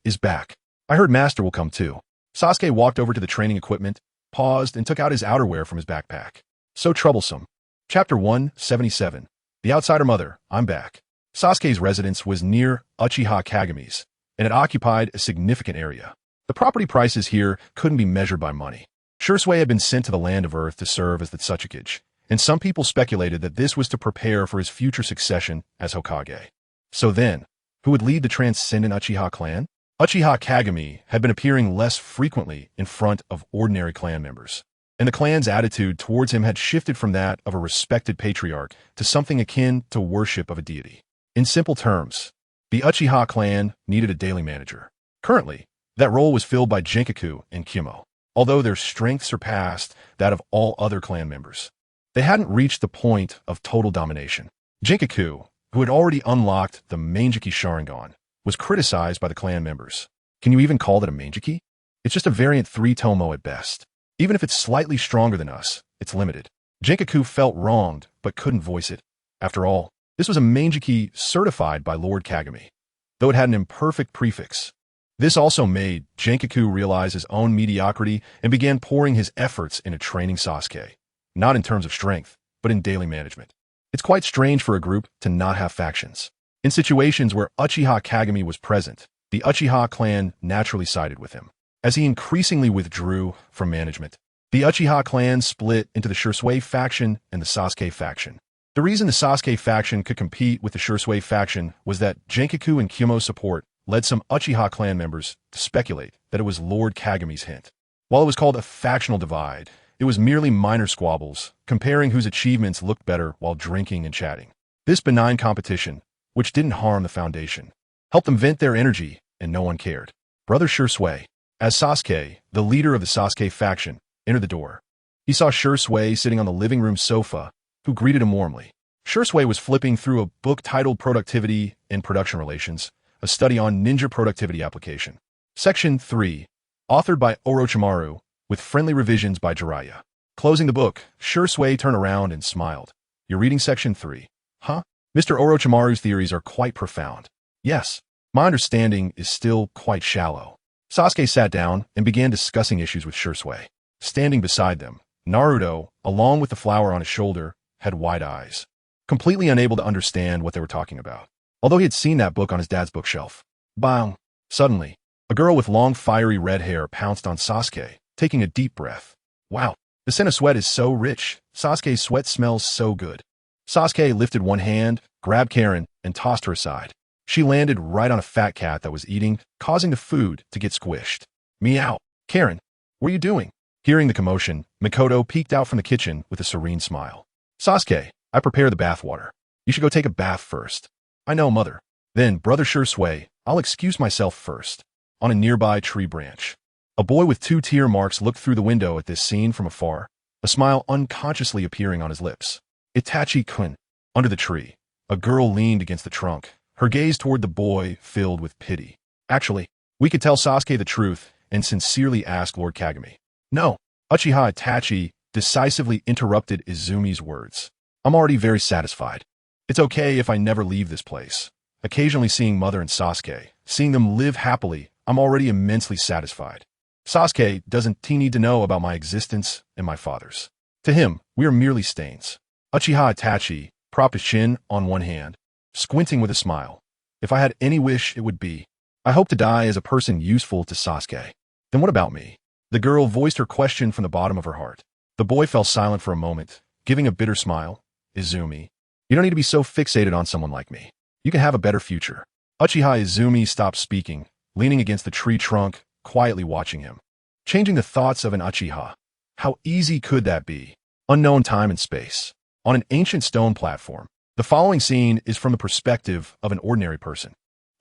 is back. I heard Master will come too." Sasuke walked over to the training equipment, paused, and took out his outerwear from his backpack. So troublesome. Chapter 177. The Outsider Mother, I'm back. Sasuke's residence was near Uchiha Kagami's, and it occupied a significant area. The property prices here couldn't be measured by money. Sure had been sent to the land of Earth to serve as the Tsuchikage, and some people speculated that this was to prepare for his future succession as Hokage. So then, who would lead the transcendent Uchiha clan? Uchiha Kagami had been appearing less frequently in front of ordinary clan members, and the clan's attitude towards him had shifted from that of a respected patriarch to something akin to worship of a deity. In simple terms, the Uchiha clan needed a daily manager. Currently, that role was filled by Jinkaku and Kyumo, although their strength surpassed that of all other clan members. They hadn't reached the point of total domination. Jinkaku, who had already unlocked the Manjiki Sharingan, was criticized by the clan members. "Can you even call that a Manjiki? It's just a variant 3 Tomo at best. Even if it's slightly stronger than us, it's limited." Jinkaku felt wronged, but couldn't voice it. After all, this was a Manjiki certified by Lord Kagami, though it had an imperfect prefix. This also made Jinkaku realize his own mediocrity and began pouring his efforts into training Sasuke, not in terms of strength, but in daily management. It's quite strange for a group to not have factions. In situations where Uchiha Kagami was present, the Uchiha clan naturally sided with him. As he increasingly withdrew from management, the Uchiha clan split into the Sure faction and the Sasuke faction. The reason the Sasuke faction could compete with the Sure faction was that Jinkaku and Kyumo's support led some Uchiha clan members to speculate that it was Lord Kagami's hint. While it was called a factional divide, it was merely minor squabbles, comparing whose achievements looked better while drinking and chatting. This benign competition, which didn't harm the foundation, helped them vent their energy, and no one cared. Brother Sure, as Sasuke, the leader of the Sasuke faction, entered the door, he saw Sure sitting on the living room sofa, who greeted him warmly. Sure was flipping through a book titled Productivity and Production Relations, a study on ninja productivity application. Section 3, authored by Orochimaru, with friendly revisions by Jiraiya. Closing the book, Sure turned around and smiled. "You're reading Section 3, huh? Mr. Orochimaru's theories are quite profound." "Yes, my understanding is still quite shallow." Sasuke sat down and began discussing issues with Sure. Standing beside them, Naruto, along with the flower on his shoulder, had wide eyes, completely unable to understand what they were talking about, although he had seen that book on his dad's bookshelf. Bang! Suddenly, a girl with long fiery red hair pounced on Sasuke, taking a deep breath. "Wow, the scent of sweat is so rich. Sasuke's sweat smells so good." Sasuke lifted one hand, grabbed Karen, and tossed her aside. She landed right on a fat cat that was eating, causing the food to get squished. "Meow. Karen, what are you doing?" Hearing the commotion, Mikoto peeked out from the kitchen with a serene smile. "Sasuke, I prepared the bath water. You should go take a bath first." "I know, mother." "Then, brother Sure, I'll excuse myself first." On a nearby tree branch, a boy with 2 tear marks looked through the window at this scene from afar, a smile unconsciously appearing on his lips. Itachi-kun. Under the tree, a girl leaned against the trunk, her gaze toward the boy filled with pity. "Actually, we could tell Sasuke the truth and sincerely ask Lord Kagami." "No." Uchiha Itachi decisively interrupted Izumi's words. "I'm already very satisfied. It's okay if I never leave this place. Occasionally seeing Mother and Sasuke, seeing them live happily, I'm already immensely satisfied. Sasuke doesn't need to know about my existence and my father's. To him, we are merely stains." Uchiha Itachi propped his chin on one hand, squinting with a smile. If I had any wish, it would be, I hope to die as a person useful to Sasuke. Then what about me? The girl voiced her question from the bottom of her heart. The boy fell silent for a moment, giving a bitter smile. Izumi, you don't need to be so fixated on someone like me. You can have a better future. Uchiha Izumi stopped speaking, leaning against the tree trunk, quietly watching him. Changing the thoughts of an Uchiha. How easy could that be? Unknown time and space. On an ancient stone platform. The following scene is from the perspective of an ordinary person.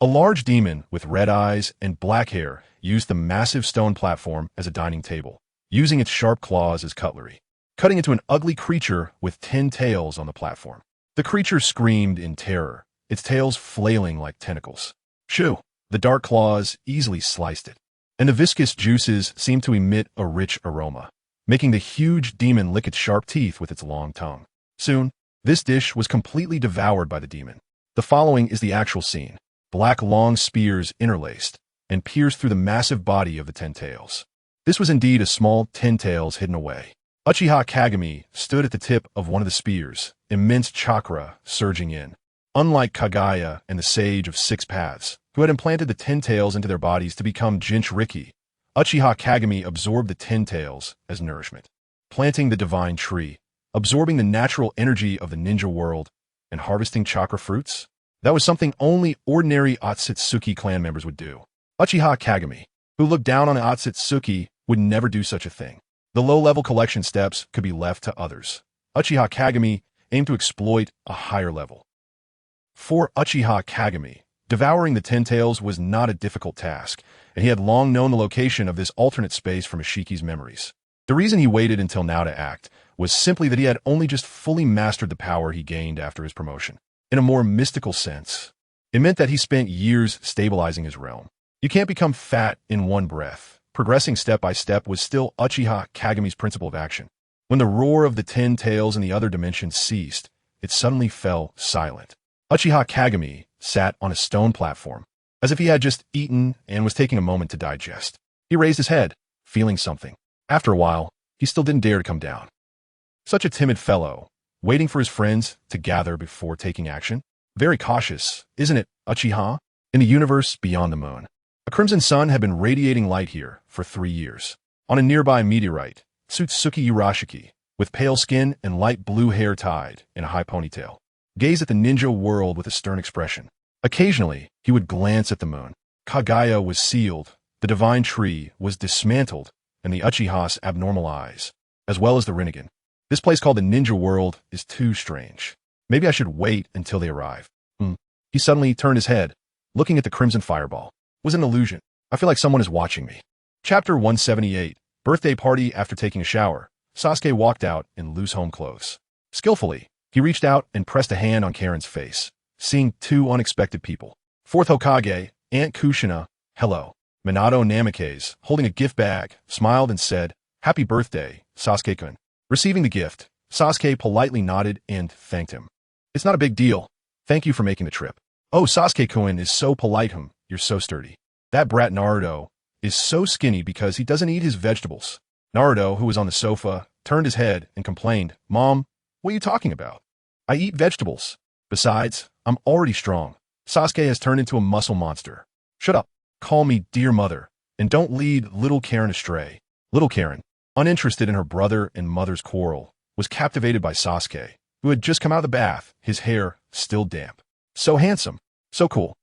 A large demon with red eyes and black hair used the massive stone platform as a dining table, using its sharp claws as cutlery, cutting into an ugly creature with 10 tails on the platform. The creature screamed in terror, its tails flailing like tentacles. Shoo! The dark claws easily sliced it, and the viscous juices seemed to emit a rich aroma, making the huge demon lick its sharp teeth with its long tongue. Soon, this dish was completely devoured by the demon. The following is the actual scene. Black long spears interlaced and pierced through the massive body of the 10 tails. This was indeed a small 10 tails hidden away. Uchiha Kagami stood at the tip of one of the spears, immense chakra surging in. Unlike Kagaya and the Sage of Six Paths, who had implanted the 10 tails into their bodies to become Jinchuriki, Uchiha Kagami absorbed the 10 tails as nourishment, planting the divine tree, absorbing the natural energy of the ninja world, and harvesting chakra fruits. That was something only ordinary Otsutsuki clan members would do. Uchiha Kagami, who looked down on Otsutsuki, would never do such a thing. The low-level collection steps could be left to others. Uchiha Kagami aimed to exploit a higher level. For Uchiha Kagami, devouring the 10 tails was not a difficult task, and he had long known the location of this alternate space from Ishiki's memories. The reason he waited until now to act was simply that he had only just fully mastered the power he gained after his promotion. In a more mystical sense, it meant that he spent years stabilizing his realm. You can't become fat in one breath. Progressing step by step was still Uchiha Kagami's principle of action. When the roar of the 10 tails in the other dimension ceased, it suddenly fell silent. Uchiha Kagami sat on a stone platform, as if he had just eaten and was taking a moment to digest. He raised his head, feeling something. After a while, he still didn't dare to come down. Such a timid fellow, waiting for his friends to gather before taking action. Very cautious, isn't it, Uchiha? In the universe beyond the moon, a crimson sun had been radiating light here for 3 years. On a nearby meteorite, Tsutsuki Urashiki, with pale skin and light blue hair tied in a high ponytail, gazed at the ninja world with a stern expression. Occasionally, he would glance at the moon. Kagaya was sealed, the divine tree was dismantled, and the Uchiha's abnormal eyes, as well as the Rinnegan. This place called the ninja world is too strange. Maybe I should wait until they arrive. He suddenly turned his head, looking at the crimson fireball. It was an illusion. I feel like someone is watching me. Chapter 178. Birthday party. After taking a shower, Sasuke walked out in loose home clothes. Skillfully, he reached out and pressed a hand on Karen's face, seeing 2 unexpected people. 4th Hokage, Aunt Kushina, hello. Minato Namikaze, holding a gift bag, smiled and said, "Happy birthday, Sasuke-kun." Receiving the gift, Sasuke politely nodded and thanked him. "It's not a big deal. Thank you for making the trip." "Oh, Sasuke-kun is so polite. You're so sturdy. That brat Naruto is so skinny because he doesn't eat his vegetables." Naruto, who was on the sofa, turned his head and complained, "Mom, what are you talking about? I eat vegetables. Besides, I'm already strong. Sasuke has turned into a muscle monster." "Shut up. Call me dear mother, and don't lead little Karen astray." Little Karen, uninterested in her brother and mother's quarrel, was captivated by Sasuke, who had just come out of the bath, his hair still damp. So handsome, so cool,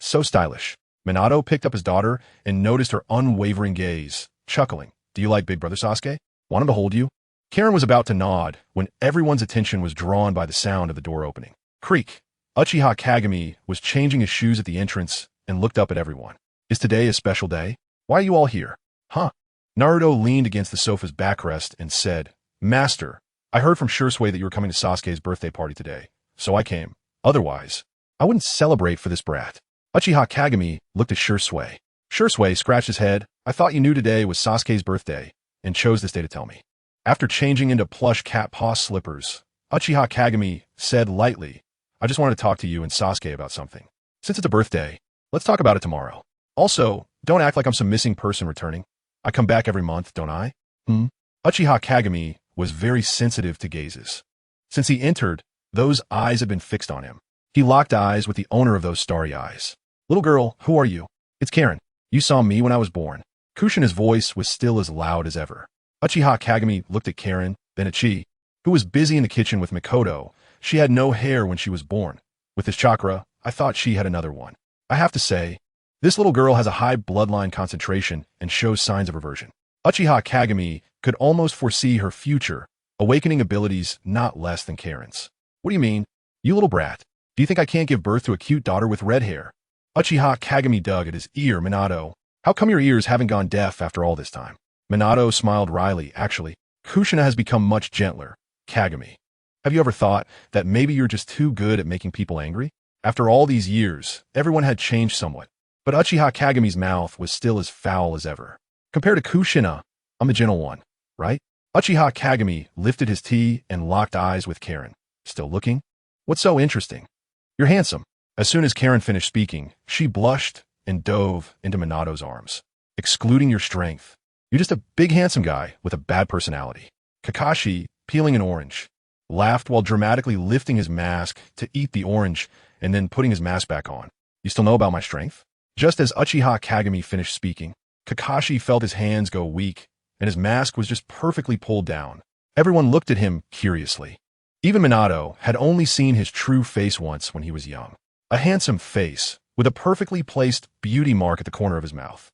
so stylish. Minato picked up his daughter and noticed her unwavering gaze, chuckling. "Do you like big brother Sasuke? Want him to hold you?" Karen was about to nod when everyone's attention was drawn by the sound of the door opening. Creak. Uchiha Kagami was changing his shoes at the entrance and looked up at everyone. "Is today a special day? Why are you all here?" "Huh?" Naruto leaned against the sofa's backrest and said, "Master, I heard from Shursui that you were coming to Sasuke's birthday party today, so I came. Otherwise, I wouldn't celebrate for this brat." Uchiha Kagami looked at Shursui. Shursui scratched his head. "I thought you knew today was Sasuke's birthday and chose this day to tell me." After changing into plush cat paw slippers, Uchiha Kagami said lightly, "I just wanted to talk to you and Sasuke about something. Since it's a birthday, let's talk about it tomorrow. Also, don't act like I'm some missing person returning. I come back every month, don't I?" Uchiha Kagami was very sensitive to gazes. Since he entered, those eyes had been fixed on him. He locked eyes with the owner of those starry eyes. "Little girl, who are you?" "It's Karen. You saw me when I was born." Kushina's voice was still as loud as ever. Uchiha Kagami looked at Karen, then at Chi, who was busy in the kitchen with Mikoto. She had no hair when she was born. With this chakra, I thought she had another one. I have to say, this little girl has a high bloodline concentration and shows signs of reversion. Uchiha Kagami could almost foresee her future, awakening abilities not less than Karen's. "What do you mean? You little brat. Do you think I can't give birth to a cute daughter with red hair?" Uchiha Kagami dug at his ear. "Minato, how come your ears haven't gone deaf after all this time?" Minato smiled wryly. "Actually, Kushina has become much gentler. Kagami, have you ever thought that maybe you're just too good at making people angry?" After all these years, everyone had changed somewhat, but Uchiha Kagami's mouth was still as foul as ever. "Compared to Kushina, I'm the gentle one, right?" Uchiha Kagami lifted his tea and locked eyes with Karen. "Still looking? What's so interesting?" "You're handsome." As soon as Karen finished speaking, she blushed and dove into Minato's arms. "Excluding your strength, you're just a big handsome guy with a bad personality." Kakashi, peeling an orange, laughed while dramatically lifting his mask to eat the orange and then putting his mask back on. "You still know about my strength?" Just as Uchiha Kagami finished speaking, Kakashi felt his hands go weak and his mask was just perfectly pulled down. Everyone looked at him curiously. Even Minato had only seen his true face once when he was young. A handsome face with a perfectly placed beauty mark at the corner of his mouth.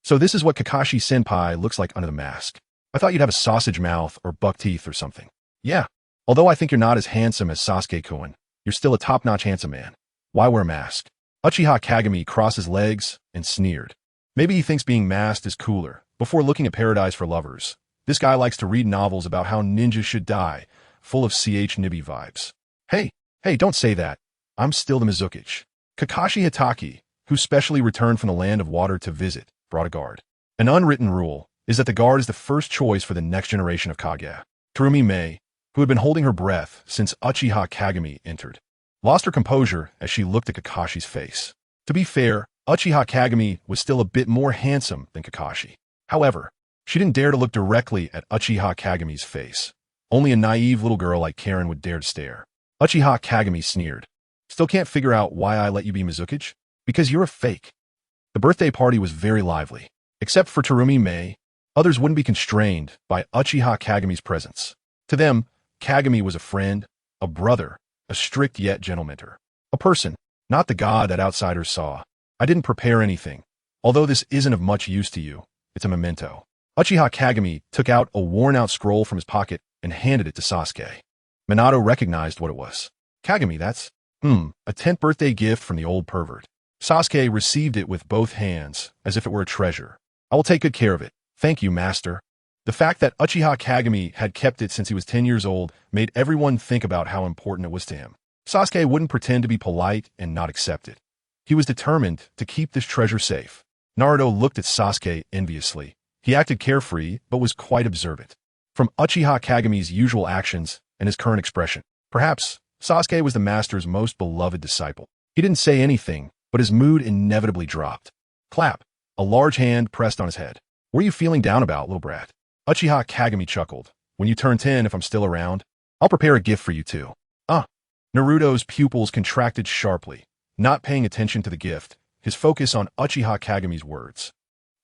So this is what Kakashi Senpai looks like under the mask. I thought you'd have a sausage mouth or buck teeth or something. Yeah, although I think you're not as handsome as Sasuke-kun, you're still a top-notch handsome man. Why wear a mask?" Uchiha Kagami crossed his legs and sneered. Maybe he thinks being masked is cooler. Before looking at Paradise for Lovers, this guy likes to read novels about how ninjas should die, full of Nibby vibes. Hey, don't say that. I'm still the Mizukichi. Kakashi Hitaki, who specially returned from the land of water to visit, brought a guard. An unwritten rule is that the guard is the first choice for the next generation of Kage. Terumi Mei, who had been holding her breath since Uchiha Kagami entered, lost her composure as she looked at Kakashi's face. To be fair, Uchiha Kagami was still a bit more handsome than Kakashi. However, she didn't dare to look directly at Uchiha Kagami's face. Only a naive little girl like Karen would dare to stare. Uchiha Kagami sneered. "Still can't figure out why I let you be Mizukichi? Because you're a fake." The birthday party was very lively. Except for Terumi Mei, others wouldn't be constrained by Uchiha Kagami's presence. To them, Kagami was a friend, a brother, a strict yet gentle mentor. A person, not the god that outsiders saw. "I didn't prepare anything. Although this isn't of much use to you, it's a memento." Uchiha Kagami took out a worn-out scroll from his pocket and handed it to Sasuke. Minato recognized what it was. "Kagami, that's, a 10th birthday gift from the old pervert." Sasuke received it with both hands, as if it were a treasure. "I will take good care of it. Thank you, master." The fact that Uchiha Kagami had kept it since he was 10 years old made everyone think about how important it was to him. Sasuke wouldn't pretend to be polite and not accept it. He was determined to keep this treasure safe. Naruto looked at Sasuke enviously. He acted carefree, but was quite observant. From Uchiha Kagami's usual actions and his current expression, perhaps Sasuke was the master's most beloved disciple. He didn't say anything, but his mood inevitably dropped. Clap. A large hand pressed on his head. "What are you feeling down about, little brat?" Uchiha Kagami chuckled. "When you turn 10, if I'm still around, I'll prepare a gift for you too." Naruto's pupils contracted sharply, not paying attention to the gift, his focus on Uchiha Kagami's words.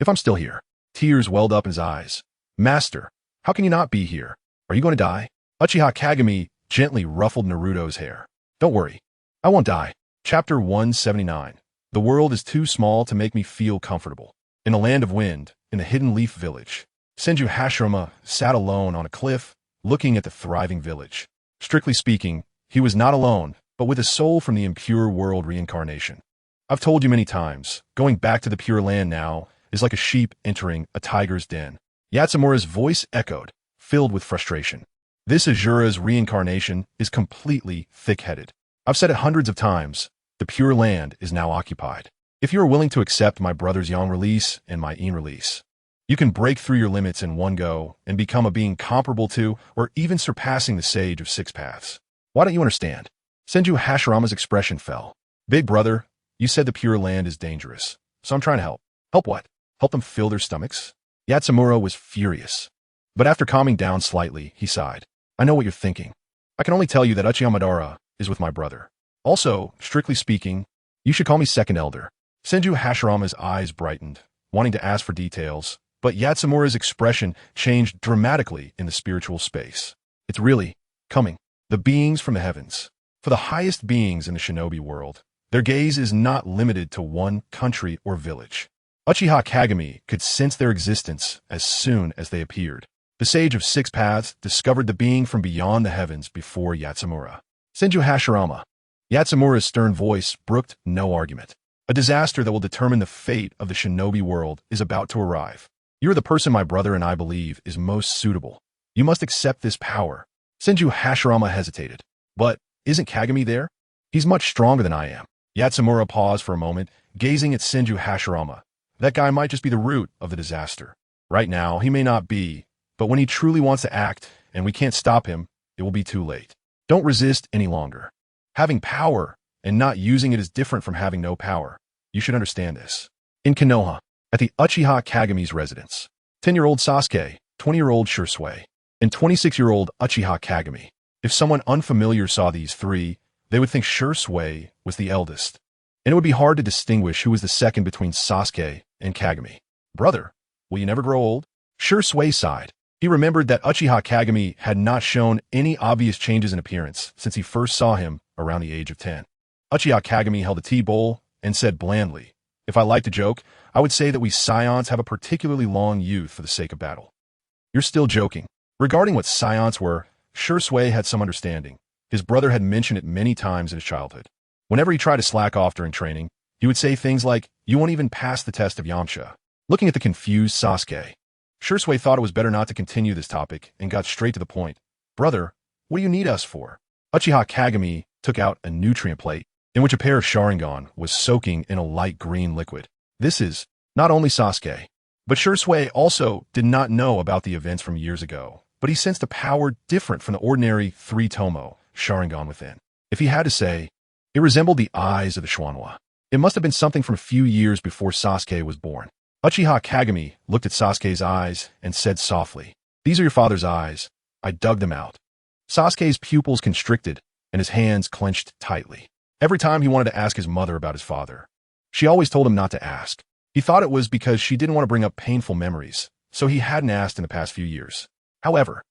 "If I'm still here." Tears welled up in his eyes. "Master, how can you not be here? Are you going to die?" Uchiha Kagami gently ruffled Naruto's hair. "Don't worry. I won't die." Chapter 179. The world is too small to make me feel comfortable. In the land of wind, in the hidden leaf village, Senju Hashirama sat alone on a cliff, looking at the thriving village. Strictly speaking, he was not alone, but with a soul from the impure world reincarnation. I've told you many times, going back to the Pure Land now is like a sheep entering a tiger's den. Yatsumura's voice echoed, filled with frustration. This Azura's reincarnation is completely thick-headed. I've said it hundreds of times, the Pure Land is now occupied. If you are willing to accept my brother's Yang release and my Yin release, you can break through your limits in one go and become a being comparable to or even surpassing the Sage of Six Paths. Why don't you understand? Senju Hashirama's expression fell. "Big brother, you said the Pure Land is dangerous, so I'm trying to help." "Help what? Help them fill their stomachs?" Yatsumura was furious. But after calming down slightly, he sighed. "I know what you're thinking. I can only tell you that Uchiha Madara is with my brother. Also, strictly speaking, you should call me second elder. Senju Hashirama's eyes brightened, wanting to ask for details, but Yatsumura's expression changed dramatically in the spiritual space. It's really coming. The beings from the heavens. For the highest beings in the shinobi world, their gaze is not limited to one country or village. Uchiha Kagami could sense their existence as soon as they appeared. The Sage of Six Paths discovered the being from beyond the heavens before Yatsumura. Senju Hashirama. Yatsumura's stern voice brooked no argument. A disaster that will determine the fate of the shinobi world is about to arrive. You're the person my brother and I believe is most suitable. You must accept this power. Senju Hashirama hesitated. But isn't Kagami there? He's much stronger than I am. Yatsumura paused for a moment, gazing at Senju Hashirama. That guy might just be the root of the disaster. Right now, he may not be, but when he truly wants to act, and we can't stop him, it will be too late. Don't resist any longer. Having power and not using it is different from having no power. You should understand this. In Konoha, at the Uchiha Kagami's residence, 10-year-old Sasuke, 20-year-old Shursui, and 26-year-old Uchiha Kagami. If someone unfamiliar saw these three, they would think Shursui was the eldest, and it would be hard to distinguish who was the second between Sasuke and Kagami. Brother, will you never grow old? Shursui sighed. He remembered that Uchiha Kagami had not shown any obvious changes in appearance since he first saw him around the age of 10. Uchiha Kagami held a tea bowl and said blandly, "If I like to joke, I would say that we Scions have a particularly long youth for the sake of battle." You're still joking. Regarding what Scions were, Shursui had some understanding. His brother had mentioned it many times in his childhood. Whenever he tried to slack off during training, he would say things like, "You won't even pass the test of Yamcha." Looking at the confused Sasuke, Shursui thought it was better not to continue this topic and got straight to the point. "Brother, what do you need us for?" Uchiha Kagami took out a nutrient plate in which a pair of Sharingan was soaking in a light green liquid. This is not only Sasuke, but Shursui also did not know about the events from years ago, but he sensed a power different from the ordinary three-tomo Sharingan within. If he had to say, it resembled the eyes of the Schwanwa. It must have been something from a few years before Sasuke was born. Uchiha Kagami looked at Sasuke's eyes and said softly, "These are your father's eyes. I dug them out." Sasuke's pupils constricted and his hands clenched tightly. Every time he wanted to ask his mother about his father, she always told him not to ask. He thought it was because she didn't want to bring up painful memories, so he hadn't asked in the past few years. However,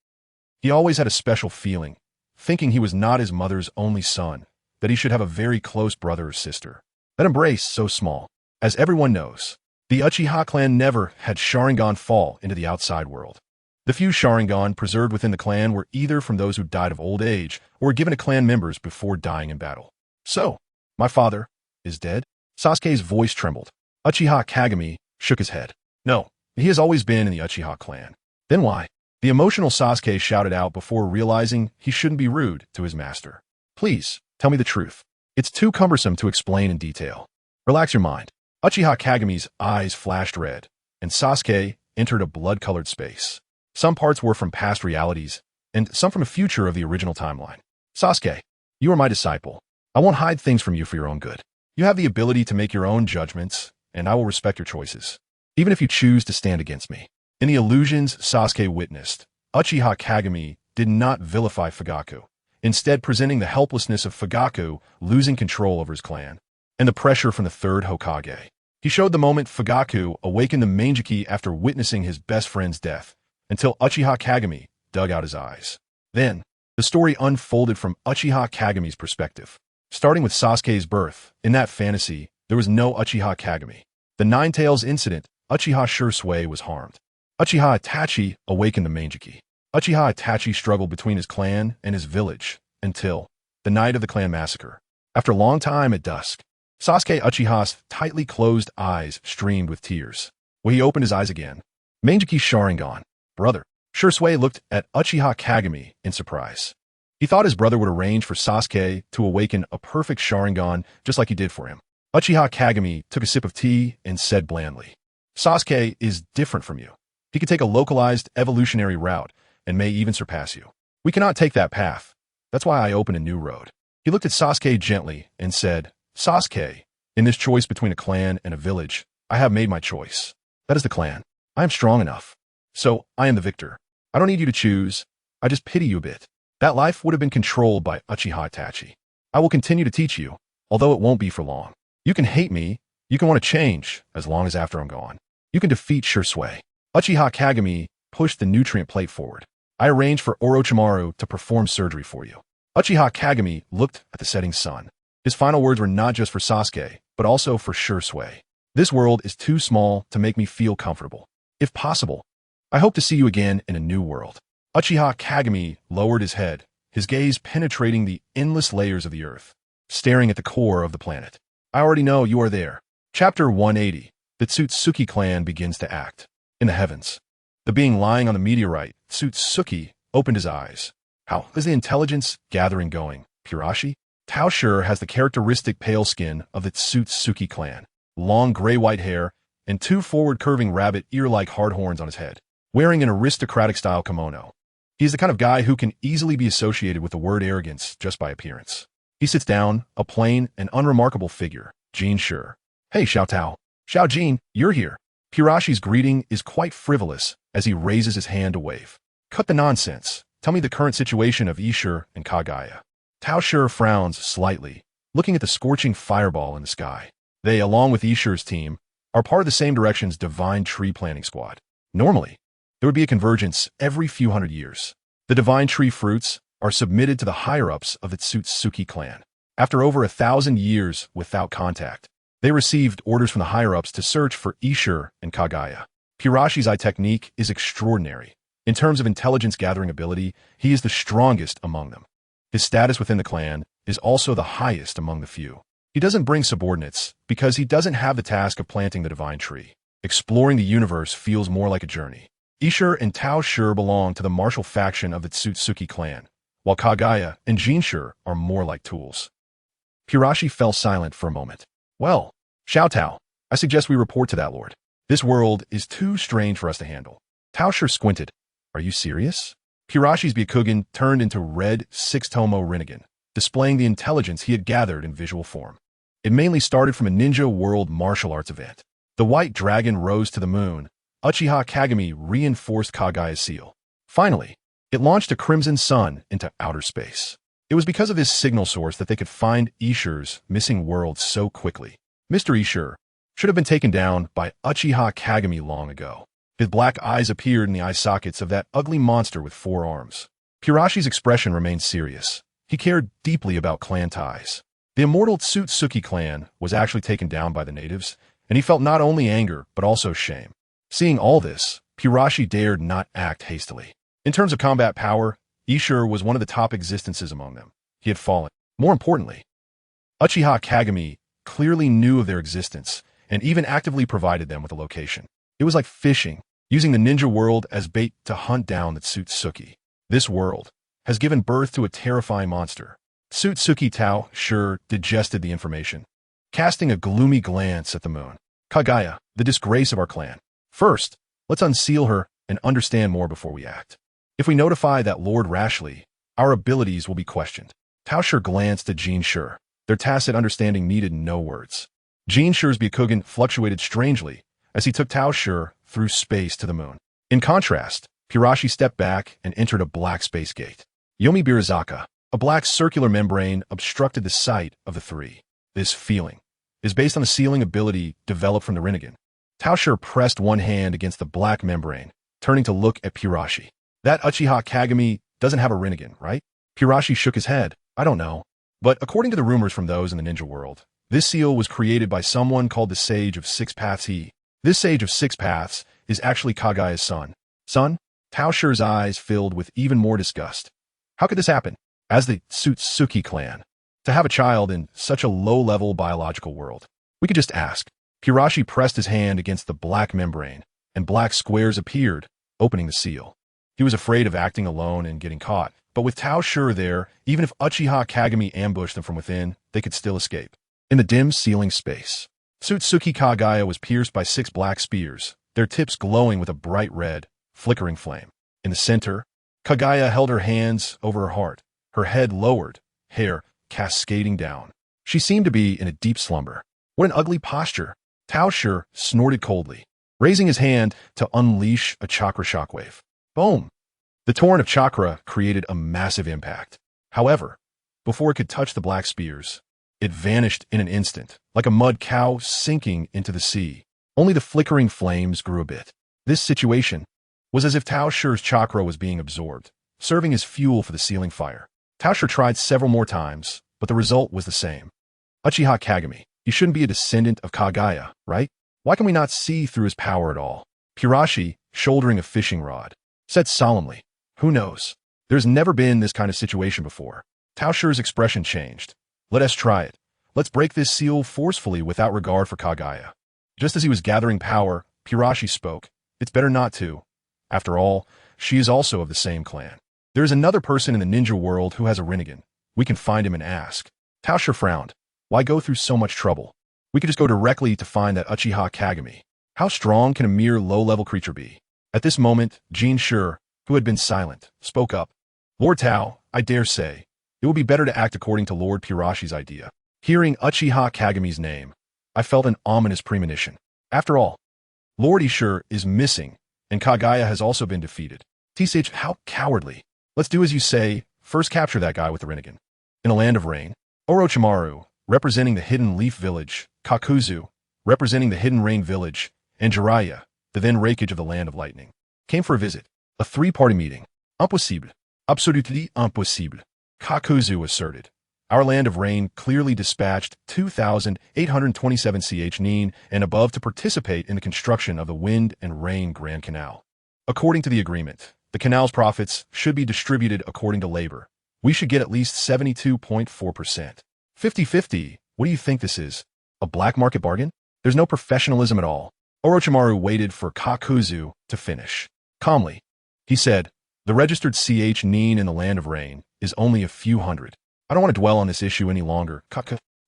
he always had a special feeling, thinking he was not his mother's only son, that he should have a very close brother or sister. That embrace so small. As everyone knows, the Uchiha clan never had Sharingan fall into the outside world. The few Sharingan preserved within the clan were either from those who died of old age or were given to clan members before dying in battle. "So, my father is dead?" Sasuke's voice trembled. Uchiha Kagami shook his head. "No, he has always been in the Uchiha clan." "Then why?" The emotional Sasuke shouted out before realizing he shouldn't be rude to his master. "Please, tell me the truth. It's too cumbersome to explain in detail. Relax your mind." Uchiha Kagami's eyes flashed red, and Sasuke entered a blood-colored space. Some parts were from past realities, and some from a future of the original timeline. "Sasuke, you are my disciple. I won't hide things from you for your own good. You have the ability to make your own judgments, and I will respect your choices, even if you choose to stand against me." In the illusions Sasuke witnessed, Uchiha Kagami did not vilify Fugaku, instead presenting the helplessness of Fugaku losing control over his clan, and the pressure from the third Hokage. He showed the moment Fugaku awakened the Manjiki after witnessing his best friend's death, until Uchiha Kagami dug out his eyes. Then, the story unfolded from Uchiha Kagami's perspective. Starting with Sasuke's birth, in that fantasy, there was no Uchiha Kagami. The Nine Tails incident, Uchiha Shursui was harmed. Uchiha Itachi awakened the Manjiki. Uchiha Itachi struggled between his clan and his village, until the night of the clan massacre. After a long time at dusk, Sasuke Uchiha's tightly closed eyes streamed with tears. When he opened his eyes again, Manjiki Sharingan, "Brother." Shursui looked at Uchiha Kagami in surprise. He thought his brother would arrange for Sasuke to awaken a perfect Sharingan just like he did for him. Uchiha Kagami took a sip of tea and said blandly, "Sasuke is different from you. He could take a localized evolutionary route and may even surpass you. We cannot take that path. That's why I open a new road." He looked at Sasuke gently and said, "Sasuke, in this choice between a clan and a village, I have made my choice. That is the clan. I am strong enough. So I am the victor. I don't need you to choose. I just pity you a bit." that life would have been controlled by Uchiha Itachi. I will continue to teach you, although it won't be for long. You can hate me, you can want to change, as long as after I'm gone. You can defeat Shursui. Uchiha Kagami pushed the nutrient plate forward. I arranged for Orochimaru to perform surgery for you. Uchiha Kagami looked at the setting sun. His final words were not just for Sasuke, but also for Shursui. This world is too small to make me feel comfortable. If possible, I hope to see you again in a new world. Uchiha Kagami lowered his head, his gaze penetrating the endless layers of the earth, staring at the core of the planet. I already know you are there. Chapter 180. The Tsutsuki clan begins to act. In the heavens, the being lying on the meteorite, Tsutsuki, opened his eyes. How is the intelligence gathering going, Pirashi? Taoshur has the characteristic pale skin of the Tsutsuki clan, long gray-white hair, and two forward-curving rabbit ear-like hard horns on his head, wearing an aristocratic-style kimono. He is the kind of guy who can easily be associated with the word arrogance just by appearance. He sits down, a plain and unremarkable figure, Jin Shur. Hey, Xiao Tao. Xiao Jin, you're here. Pirashi's greeting is quite frivolous as he raises his hand to wave. Cut the nonsense. Tell me the current situation of Ishur and Kagaya. Tao Shur frowns slightly, looking at the scorching fireball in the sky. They, along with Ishur's team, are part of the same direction's divine tree planting squad. Normally, there would be a convergence every few hundred years. The divine tree fruits are submitted to the higher-ups of the Tsutsuki clan. After over 1,000 years without contact, they received orders from the higher-ups to search for Ishur and Kagaya. Pirashi's eye technique is extraordinary. In terms of intelligence-gathering ability, he is the strongest among them. His status within the clan is also the highest among the few. He doesn't bring subordinates because he doesn't have the task of planting the divine tree. Exploring the universe feels more like a journey. Ishur and Tao Shur belong to the martial faction of the Tsutsuki clan, while Kagaya and Jinshur are more like tools. Pirashi fell silent for a moment. Well, Xiao Tao, I suggest we report to that lord. This world is too strange for us to handle. Tao Shur squinted. Are you serious? Pirashi's Byakugan turned into red six-tomo Rinnegan, displaying the intelligence he had gathered in visual form. It mainly started from a Ninja World martial arts event. The white dragon rose to the moon. Uchiha Kagami reinforced Kagaya's seal. Finally, it launched a crimson sun into outer space. It was because of this signal source that they could find Ishur's missing world so quickly. Mr. Ishur should have been taken down by Uchiha Kagami long ago. His black eyes appeared in the eye sockets of that ugly monster with 4 arms. Pirashi's expression remained serious. He cared deeply about clan ties. The immortal Tsutsuki clan was actually taken down by the natives, and he felt not only anger but also shame. Seeing all this, Pirashi dared not act hastily. In terms of combat power, Ishur was one of the top existences among them. He had fallen. More importantly, Uchiha Kagami clearly knew of their existence and even actively provided them with a location. It was like fishing, using the ninja world as bait to hunt down the Tsutsuki. This world has given birth to a terrifying monster. Tsutsuki Tao Shur digested the information, casting a gloomy glance at the moon. Kagaya, the disgrace of our clan. First, let's unseal her and understand more before we act. If we notify that Lord rashly, our abilities will be questioned. Tao Shur glanced at Jin Shur. Their tacit understanding needed no words. Jin Shur's Byakugan fluctuated strangely as he took Tao Shur through space to the moon. In contrast, Pirashi stepped back and entered a black space gate. Yomi Birazaka, a black circular membrane, obstructed the sight of the three. This feeling is based on a sealing ability developed from the Rinnegan. Tao Shur pressed one hand against the black membrane, turning to look at Pirashi. That Uchiha Kagami doesn't have a Rinnegan, right? Pirashi shook his head. I don't know. But according to the rumors from those in the ninja world, this seal was created by someone called the Sage of Six Paths. This Sage of Six Paths is actually Kagaya's son. Son? Tao Shur's eyes filled with even more disgust. How could this happen? As the Tsutsuki clan, to have a child in such a low-level biological world. We could just ask. Pirashi pressed his hand against the black membrane, and black squares appeared, opening the seal. He was afraid of acting alone and getting caught, but with Tao Shur there, even if Uchiha Kagami ambushed them from within, they could still escape. In the dim ceiling space, Tsutsuki Kagaya was pierced by 6 black spears, their tips glowing with a bright red, flickering flame. In the center, Kagaya held her hands over her heart, her head lowered, hair cascading down. She seemed to be in a deep slumber. What an ugly posture! Tao Shur snorted coldly, raising his hand to unleash a chakra shockwave. Boom! The torrent of chakra created a massive impact. However, before it could touch the black spears, it vanished in an instant, like a mud cow sinking into the sea. Only the flickering flames grew a bit. This situation was as if Tao Shi's chakra was being absorbed, serving as fuel for the ceiling fire. Tao Shi tried several more times, but the result was the same. Uchiha Kagami, he shouldn't be a descendant of Kaguya, right? Why can we not see through his power at all? Pirashi, shouldering a fishing rod, said solemnly, who knows? There's never been this kind of situation before. Tao Shi's expression changed. Let us try it. Let's break this seal forcefully without regard for Kaguya. Just as he was gathering power, Pirashi spoke. It's better not to. After all, she is also of the same clan. There is another person in the ninja world who has a Rinnegan. We can find him and ask. Tao Shi frowned. Why go through so much trouble? We could just go directly to find that Uchiha Kagami. How strong can a mere low-level creature be? At this moment, Jin Shi, who had been silent, spoke up. Lord Tao, I dare say, it would be better to act according to Lord Pirashi's idea. Hearing Uchiha Kagami's name, I felt an ominous premonition. After all, Lord Ishur is missing, and Kaguya has also been defeated. TCH, how cowardly. Let's do as you say, first capture that guy with the Rinnegan. In a land of rain, Orochimaru, representing the Hidden Leaf Village, Kakuzu, representing the Hidden Rain Village, and Jiraiya, the then Raikage of the Land of Lightning, came for a visit. A three-party meeting. Impossible. Absolutely impossible. Kakuzu asserted. Our Land of Rain clearly dispatched 2,827 ch and above to participate in the construction of the Wind and Rain Grand Canal. According to the agreement, the canal's profits should be distributed according to labor. We should get at least 72.4%. 50-50. What do you think this is? A black market bargain? There's no professionalism at all. Orochimaru waited for Kakuzu to finish. Calmly, he said, the registered ch in the Land of Rain is only a few hundred. I don't want to dwell on this issue any longer.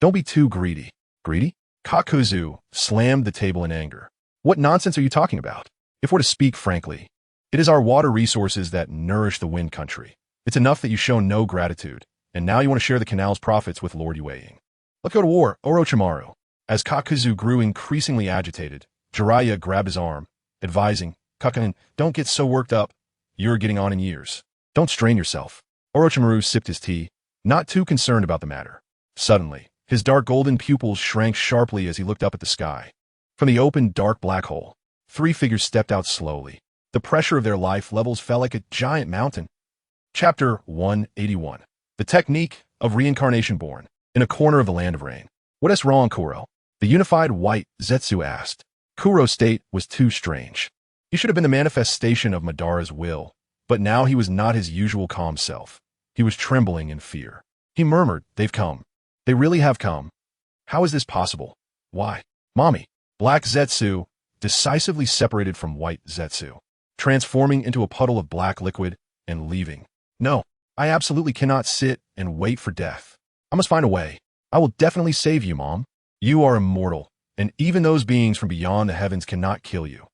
Don't be too greedy. Greedy? Kakuzu slammed the table in anger. What nonsense are you talking about? If we're to speak frankly, it is our water resources that nourish the Wind Country. It's enough that you show no gratitude, and now you want to share the canal's profits with Lord Yueying. Let's go to war, Orochimaru. As Kakuzu grew increasingly agitated, Jiraiya grabbed his arm, advising, Kakunin, don't get so worked up. You're getting on in years. Don't strain yourself. Orochimaru sipped his tea, not too concerned about the matter. Suddenly, his dark golden pupils shrank sharply as he looked up at the sky. From the open, dark black hole, three figures stepped out slowly. The pressure of their life levels fell like a giant mountain. Chapter 181. The Technique of Reincarnation Born. In a corner of the Land of Rain. What is wrong, Kuro? The unified white Zetsu asked. Kuro's state was too strange. He should have been the manifestation of Madara's will, but now he was not his usual calm self. He was trembling in fear. He murmured, they've come. They really have come. How is this possible? Why? Mommy. Black Zetsu decisively separated from white Zetsu, transforming into a puddle of black liquid and leaving. No, I absolutely cannot sit and wait for death. I must find a way. I will definitely save you, Mom. You are immortal, and even those beings from beyond the heavens cannot kill you.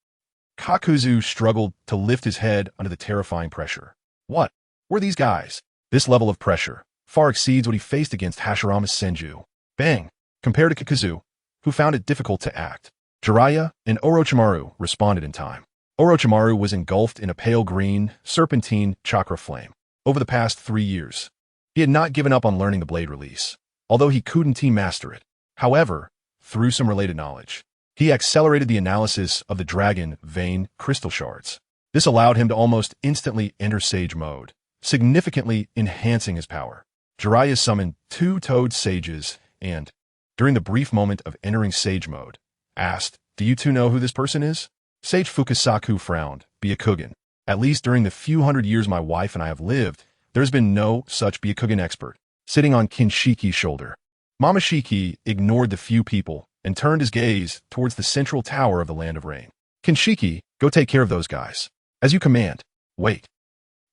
Kakuzu struggled to lift his head under the terrifying pressure. What were these guys? This level of pressure far exceeds what he faced against Hashirama's Senju. Bang! Compared to Kakuzu, who found it difficult to act. Jiraiya and Orochimaru responded in time. Orochimaru was engulfed in a pale green, serpentine chakra flame. Over the past 3 years, he had not given up on learning the blade release, although he couldn't master it. However, through some related knowledge, he accelerated the analysis of the dragon vein crystal shards. This allowed him to almost instantly enter Sage mode, significantly enhancing his power. Jiraiya summoned 2 toad sages and, during the brief moment of entering Sage mode, asked, do you two know who this person is? Sage Fukasaku frowned, Byakugan. At least during the few hundred years my wife and I have lived, there's been no such Byakugan expert. Sitting on Kinshiki's shoulder, Mamashiki ignored the few people and turned his gaze towards the central tower of the Land of Rain. Kinshiki, go take care of those guys. As you command. Wait.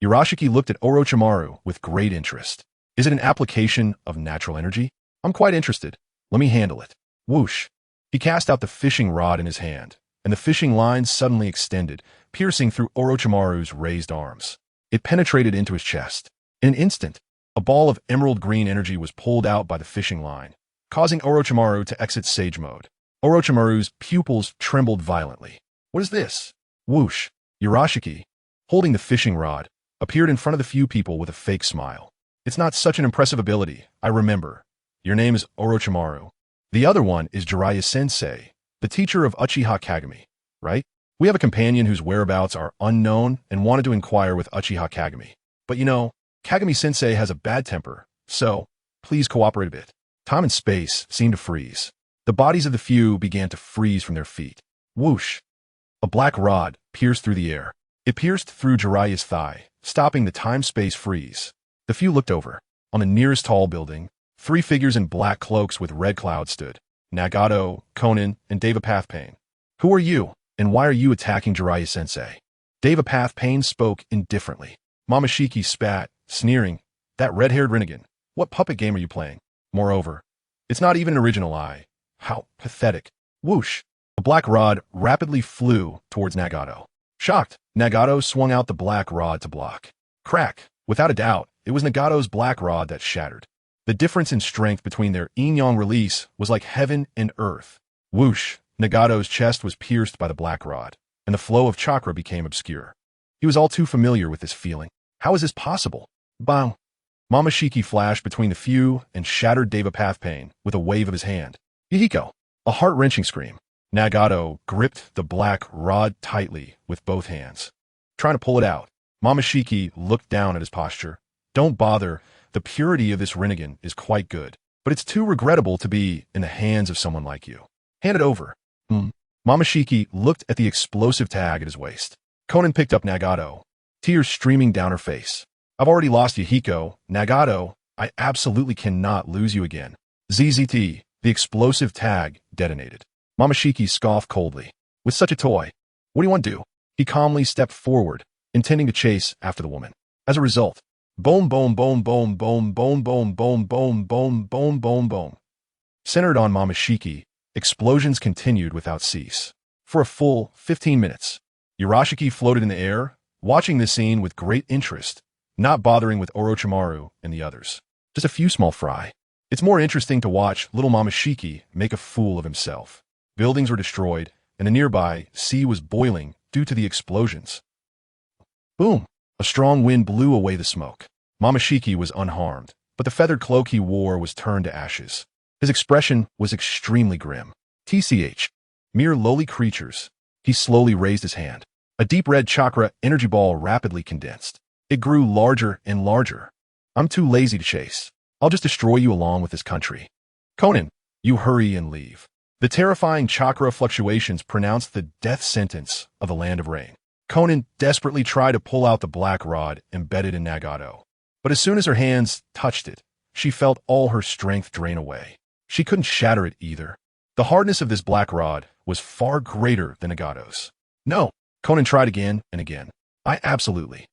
Urashiki looked at Orochimaru with great interest. Is it an application of natural energy? I'm quite interested. Let me handle it. Whoosh. He cast out the fishing rod in his hand, and the fishing line suddenly extended, piercing through Orochimaru's raised arms. It penetrated into his chest. In an instant, a ball of emerald green energy was pulled out by the fishing line, causing Orochimaru to exit Sage mode. Orochimaru's pupils trembled violently. What is this? Whoosh. Urashiki, holding the fishing rod, appeared in front of the few people with a fake smile. It's not such an impressive ability, I remember. Your name is Orochimaru. The other one is Jiraiya-sensei, the teacher of Uchiha Kagami, right? We have a companion whose whereabouts are unknown and wanted to inquire with Uchiha Kagami. But you know, Kagami-sensei has a bad temper, so please cooperate a bit. Time and space seemed to freeze. The bodies of the few began to freeze from their feet. Whoosh! A black rod pierced through the air. It pierced through Jiraiya's thigh, stopping the time-space freeze. The few looked over. On the nearest tall building, 3 figures in black cloaks with red clouds stood. Nagato, Konan, and Devapath-Pain. Who are you, and why are you attacking Jiraiya-sensei? Devapath-Pain spoke indifferently. Momoshiki spat, sneering. That red-haired Rinnegan. What puppet game are you playing? Moreover, it's not even an original eye. How pathetic. Whoosh! A black rod rapidly flew towards Nagato. Shocked, Nagato swung out the black rod to block. Crack! Without a doubt, it was Nagato's black rod that shattered. The difference in strength between their yin-yang release was like heaven and earth. Whoosh! Nagato's chest was pierced by the black rod, and the flow of chakra became obscure. He was all too familiar with this feeling. How is this possible? Bang! Momoshiki flashed between the few and shattered Devapath-Pain with a wave of his hand. Yahiko! A heart-wrenching scream. Nagato gripped the black rod tightly with both hands, trying to pull it out. Momoshiki looked down at his posture. Don't bother. The purity of this Rinnegan is quite good, but it's too regrettable to be in the hands of someone like you. Hand it over. Momoshiki looked at the explosive tag at his waist. Konan picked up Nagato, tears streaming down her face. I've already lost Yahiko. Nagato, I absolutely cannot lose you again. ZZT, the explosive tag detonated. Momoshiki scoffed coldly. With such a toy, what do you want to do? He calmly stepped forward, intending to chase after the woman. As a result, boom, boom, boom, boom, boom, boom, boom, boom, boom, boom, boom, boom, boom. Centered on Momoshiki, explosions continued without cease. For a full 15 minutes, Urashiki floated in the air, watching this scene with great interest, not bothering with Orochimaru and the others. Just a few small fry. It's more interesting to watch little Momoshiki make a fool of himself. Buildings were destroyed, and the nearby sea was boiling due to the explosions. Boom! A strong wind blew away the smoke. Momoshiki was unharmed, but the feathered cloak he wore was turned to ashes. His expression was extremely grim. TCH. Mere lowly creatures. He slowly raised his hand. A deep red chakra energy ball rapidly condensed. It grew larger and larger. I'm too lazy to chase. I'll just destroy you along with this country. Konan, you hurry and leave. The terrifying chakra fluctuations pronounced the death sentence of the land of rain. Konan desperately tried to pull out the black rod embedded in Nagato. But as soon as her hands touched it, she felt all her strength drain away. She couldn't shatter it either. The hardness of this black rod was far greater than Nagato's. No, Konan tried again and again. I absolutely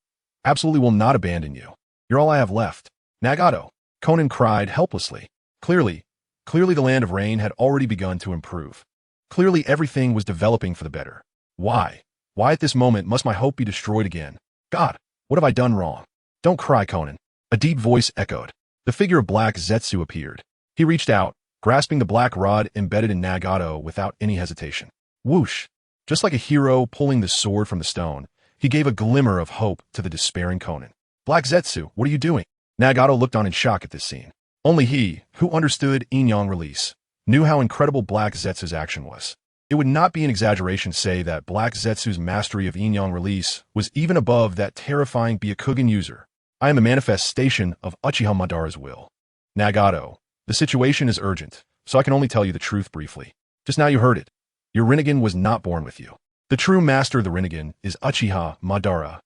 will not abandon you. You're all I have left. Nagato, Konan cried helplessly. Clearly the land of rain had already begun to improve. Clearly everything was developing for the better. Why? Why at this moment must my hope be destroyed again? God, what have I done wrong? Don't cry, Konan. A deep voice echoed. The figure of Black Zetsu appeared. He reached out, grasping the black rod embedded in Nagato without any hesitation. Whoosh! Just like a hero pulling the sword from the stone, he gave a glimmer of hope to the despairing Konan. Black Zetsu, what are you doing? Nagato looked on in shock at this scene. Only he, who understood yin-yang release, knew how incredible Black Zetsu's action was. It would not be an exaggeration to say that Black Zetsu's mastery of yin-yang release was even above that terrifying Byakugan user. I am a manifestation of Uchiha Madara's will. Nagato, the situation is urgent, so I can only tell you the truth briefly. Just now you heard it. Your Rinnegan was not born with you. The true master of the Rinnegan is Uchiha Madara.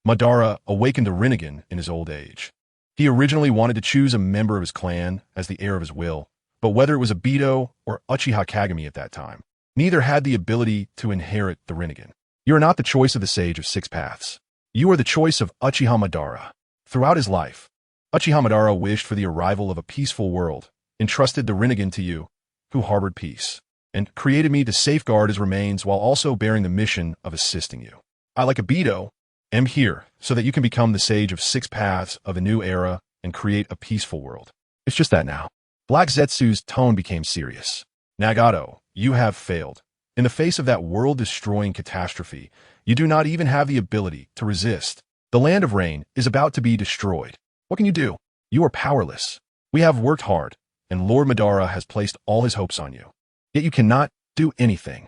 Madara awakened the Rinnegan in his old age. He originally wanted to choose a member of his clan as the heir of his will, but whether it was Obito or Uchiha Kagami at that time, neither had the ability to inherit the Rinnegan. You are not the choice of the Sage of Six Paths. You are the choice of Uchiha Madara. Throughout his life, Uchiha Madara wished for the arrival of a peaceful world, entrusted the Rinnegan to you, who harbored peace, and created me to safeguard his remains while also bearing the mission of assisting you. I, like Obito, am here so that you can become the Sage of Six Paths of a new era and create a peaceful world. It's just that now. Black Zetsu's tone became serious. Nagato, you have failed. In the face of that world-destroying catastrophe, you do not even have the ability to resist. The land of rain is about to be destroyed. What can you do? You are powerless. We have worked hard, and Lord Madara has placed all his hopes on you. Yet you cannot do anything.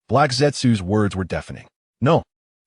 Black Zetsu's words were deafening. No,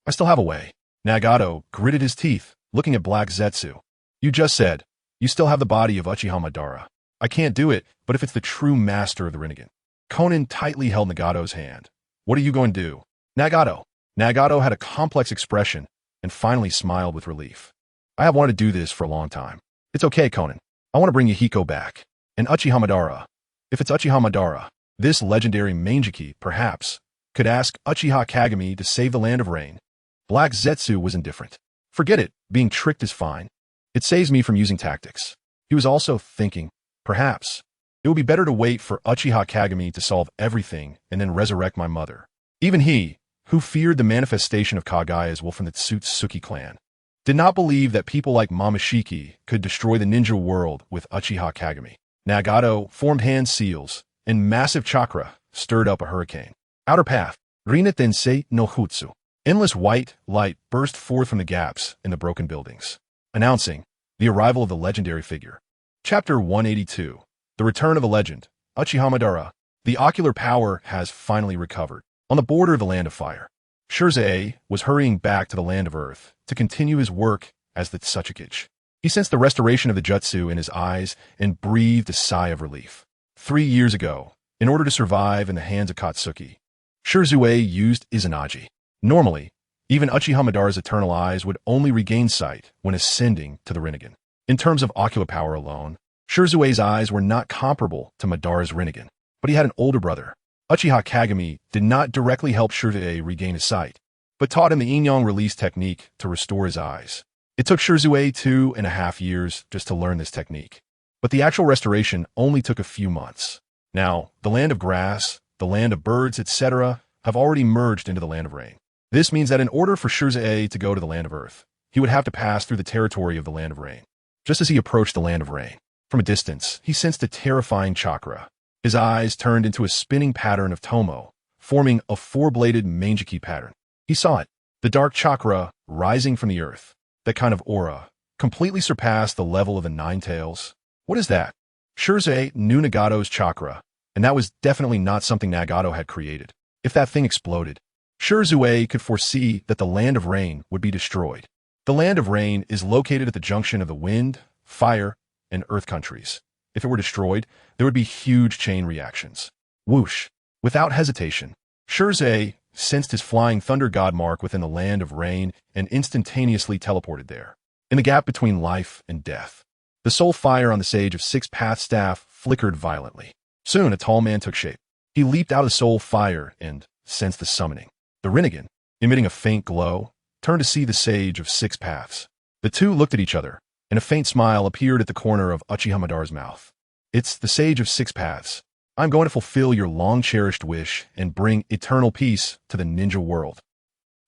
I still have a way. Nagato gritted his teeth, looking at Black Zetsu. You just said, you still have the body of Uchiha Madara. I can't do it, but if it's the true master of the Rinnegan. Konan tightly held Nagato's hand. What are you going to do? Nagato. Nagato had a complex expression and finally smiled with relief. I have wanted to do this for a long time. It's okay, Konan. I want to bring Yahiko back. And Uchiha Madara. If it's Uchiha Madara, this legendary Mangeki, perhaps, could ask Uchiha Kagami to save the land of rain. Black Zetsu was indifferent. Forget it, being tricked is fine. It saves me from using tactics. He was also thinking, perhaps, it would be better to wait for Uchiha Kagami to solve everything and then resurrect my mother. Even he, who feared the manifestation of Kagaya's will from the Tsutsuki clan, did not believe that people like Momoshiki could destroy the ninja world with Uchiha Kagami. Nagato formed hand seals, and massive chakra stirred up a hurricane. Outer path, Rina Tensei no Jutsu. Endless white light burst forth from the gaps in the broken buildings, announcing the arrival of the legendary figure. Chapter 182. The Return of the Legend. Uchiha Madara. The ocular power has finally recovered. On the border of the Land of Fire, Shirzue was hurrying back to the Land of Earth to continue his work as the Tsuchikage. He sensed the restoration of the jutsu in his eyes and breathed a sigh of relief. 3 years ago, in order to survive in the hands of Katsuki, Shirzue used Izanagi. Normally, even Uchiha Madara's eternal eyes would only regain sight when ascending to the Rinnegan. In terms of ocular power alone, Shirzue's eyes were not comparable to Madara's Rinnegan, but he had an older brother. Uchiha Kagami did not directly help Shirzue regain his sight, but taught him the yin-yang release technique to restore his eyes. It took Shirzue 2.5 years just to learn this technique, but the actual restoration only took a few months. Now, the land of grass, the land of birds, etc., have already merged into the land of rain. This means that in order for Shirzue to go to the land of earth, he would have to pass through the territory of the land of rain. Just as he approached the land of rain, from a distance, he sensed a terrifying chakra. His eyes turned into a spinning pattern of tomo, forming a four-bladed Mangeki pattern. He saw it, the dark chakra rising from the earth. That kind of aura completely surpassed the level of the Nine Tails. What is that? Shirzue knew Nagato's chakra, and that was definitely not something Nagato had created. If that thing exploded, Shirzue could foresee that the land of rain would be destroyed. The land of rain is located at the junction of the wind, fire, and earth countries. If it were destroyed, there would be huge chain reactions. Whoosh! Without hesitation, Shirzue sensed his flying thunder god mark within the land of rain and instantaneously teleported there. In the gap between life and death, the soul fire on the Sage of Six Paths staff flickered violently. Soon a tall man took shape. He leaped out of the soul fire and sensed the summoning. The Rinnegan, emitting a faint glow, turned to see the Sage of Six Paths. The two looked at each other, and a faint smile appeared at the corner of Uchiha Madara's mouth. It's the Sage of Six Paths. I'm going to fulfill your long-cherished wish and bring eternal peace to the ninja world.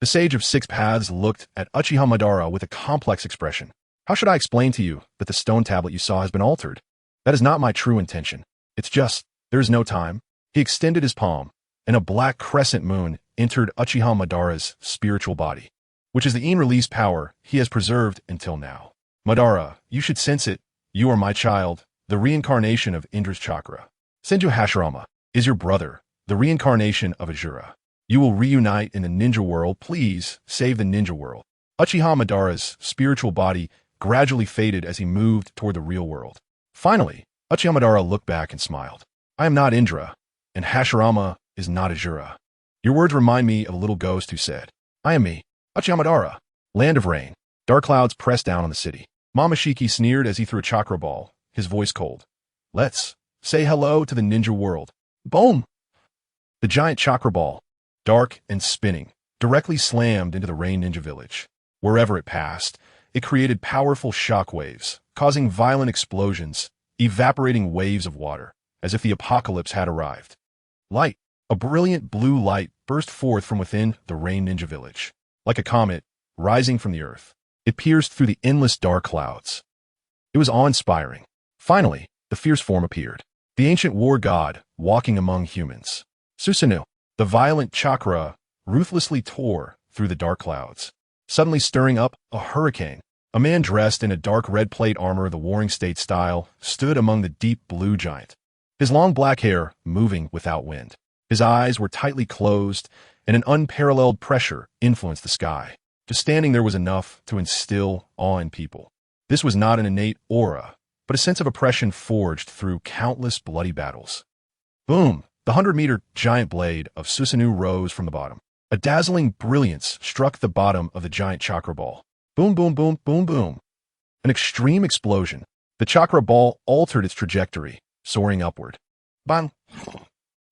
The Sage of Six Paths looked at Uchiha Madara with a complex expression. How should I explain to you that the stone tablet you saw has been altered? That is not my true intention. It's just, there is no time. He extended his palm, and a black crescent moon entered Uchiha Madara's spiritual body, which is the yin release power he has preserved until now. Madara, you should sense it. You are my child, the reincarnation of Indra's chakra. Senju Hashirama is your brother, the reincarnation of Ajura. You will reunite in the ninja world. Please save the ninja world. Uchiha Madara's spiritual body gradually faded as he moved toward the real world. Finally, Uchiha Madara looked back and smiled. I am not Indra, and Hashirama is not Ajura. Your words remind me of a little ghost who said, I am me, Uchiha Madara, land of rain. Dark clouds pressed down on the city. Momoshiki sneered as he threw a chakra ball, his voice cold. Let's say hello to the ninja world. Boom! The giant chakra ball, dark and spinning, directly slammed into the Rain Ninja village. Wherever it passed, it created powerful shock waves, causing violent explosions, evaporating waves of water, as if the apocalypse had arrived. Light, a brilliant blue light burst forth from within the Rain Ninja village. Like a comet, rising from the earth, it pierced through the endless dark clouds. It was awe-inspiring. Finally, the fierce form appeared. The ancient war god, walking among humans. Susanoo, the violent chakra, ruthlessly tore through the dark clouds. suddenly stirring up a hurricane. A man dressed in a dark red plate armor of the Warring State style stood among the deep blue giant, his long black hair moving without wind. His eyes were tightly closed, and an unparalleled pressure influenced the sky. Just standing there was enough to instill awe in people. This was not an innate aura, but a sense of oppression forged through countless bloody battles. Boom! The 100-meter giant blade of Susanoo rose from the bottom. A dazzling brilliance struck the bottom of the giant chakra ball. Boom, boom, boom, boom, boom. An extreme explosion. The chakra ball altered its trajectory, soaring upward. Bang!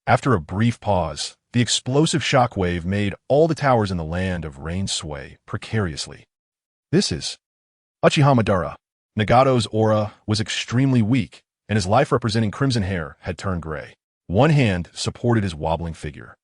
After a brief pause, the explosive shockwave made all the towers in the land of rain sway precariously. This is Uchiha Madara. Nagato's aura was extremely weak, and his life representing crimson hair had turned gray. One hand supported his wobbling figure.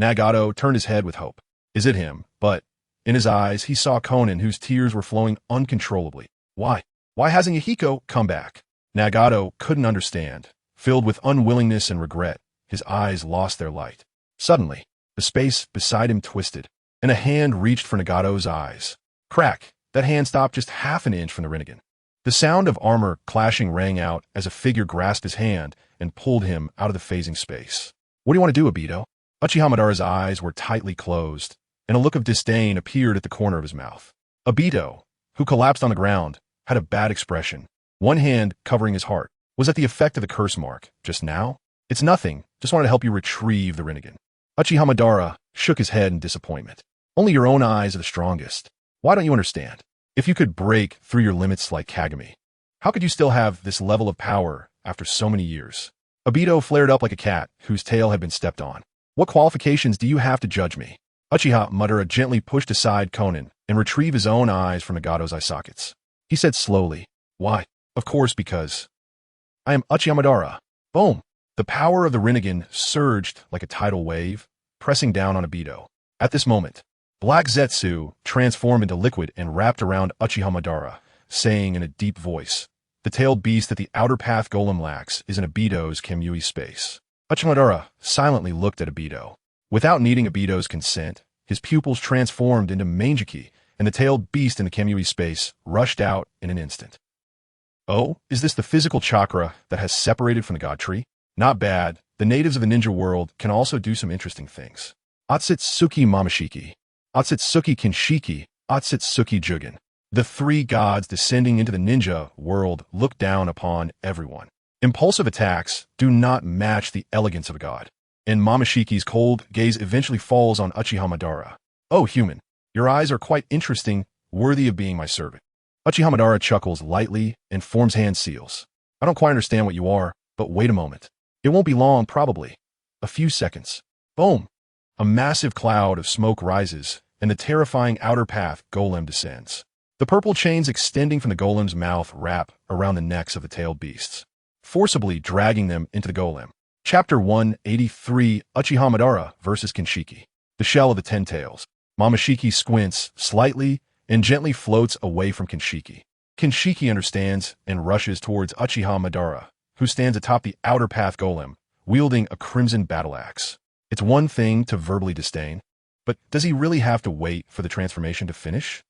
Nagato turned his head with hope. Is it him? But in his eyes, he saw Konan, whose tears were flowing uncontrollably. Why? Why hasn't Yahiko come back? Nagato couldn't understand. Filled with unwillingness and regret, his eyes lost their light. Suddenly, the space beside him twisted, and a hand reached for Nagato's eyes. Crack! That hand stopped just half an inch from the Rinnegan. The sound of armor clashing rang out as a figure grasped his hand and pulled him out of the phasing space. What do you want to do, Obito? Uchiha Madara's eyes were tightly closed, and a look of disdain appeared at the corner of his mouth. Obito, who collapsed on the ground, had a bad expression. One hand covering his heart. Was that the effect of the curse mark just now? It's nothing. Just wanted to help you retrieve the Rinnegan. Uchiha Madara shook his head in disappointment. Only your own eyes are the strongest. Why don't you understand? If you could break through your limits like Kagami, how could you still have this level of power after so many years? Obito flared up like a cat whose tail had been stepped on. What qualifications do you have to judge me? Uchiha Madara gently pushed aside Konan and retrieved his own eyes from Nagato's eye sockets. He said slowly, Why? Of course, because I am Uchiha Madara. Boom! The power of the Rinnegan surged like a tidal wave, pressing down on Obito. At this moment, Black Zetsu transformed into liquid and wrapped around Uchiha Madara, saying in a deep voice, The tailed beast that the outer path golem lacks is in Obito's Kamui space. Uchiha Madara silently looked at Obito. Without needing Obito's consent, his pupils transformed into Mangeki, and the tailed beast in the Kamui space rushed out in an instant. Oh, is this the physical chakra that has separated from the god tree? Not bad. The natives of the ninja world can also do some interesting things. Otsutsuki Mamashiki, Otsutsuki Kinshiki, Otsutsuki Jugen. The three gods descending into the ninja world look down upon everyone. Impulsive attacks do not match the elegance of a god. And Mamashiki's cold gaze eventually falls on Uchiha Madara. Oh, human, your eyes are quite interesting, worthy of being my servant. Uchiha Madara chuckles lightly and forms hand seals. I don't quite understand what you are, but wait a moment. It won't be long, probably. A few seconds. Boom! A massive cloud of smoke rises, and the terrifying outer path golem descends. The purple chains extending from the golem's mouth wrap around the necks of the tailed beasts, forcibly dragging them into the golem. Chapter 183, Uchiha Madara vs. Kinshiki. The shell of the 10 tails. Mamashiki squints slightly and gently floats away from Kinshiki. Kinshiki understands and rushes towards Uchiha Madara, who stands atop the outer path golem, wielding a crimson battle axe. It's one thing to verbally disdain, but does he really have to wait for the transformation to finish?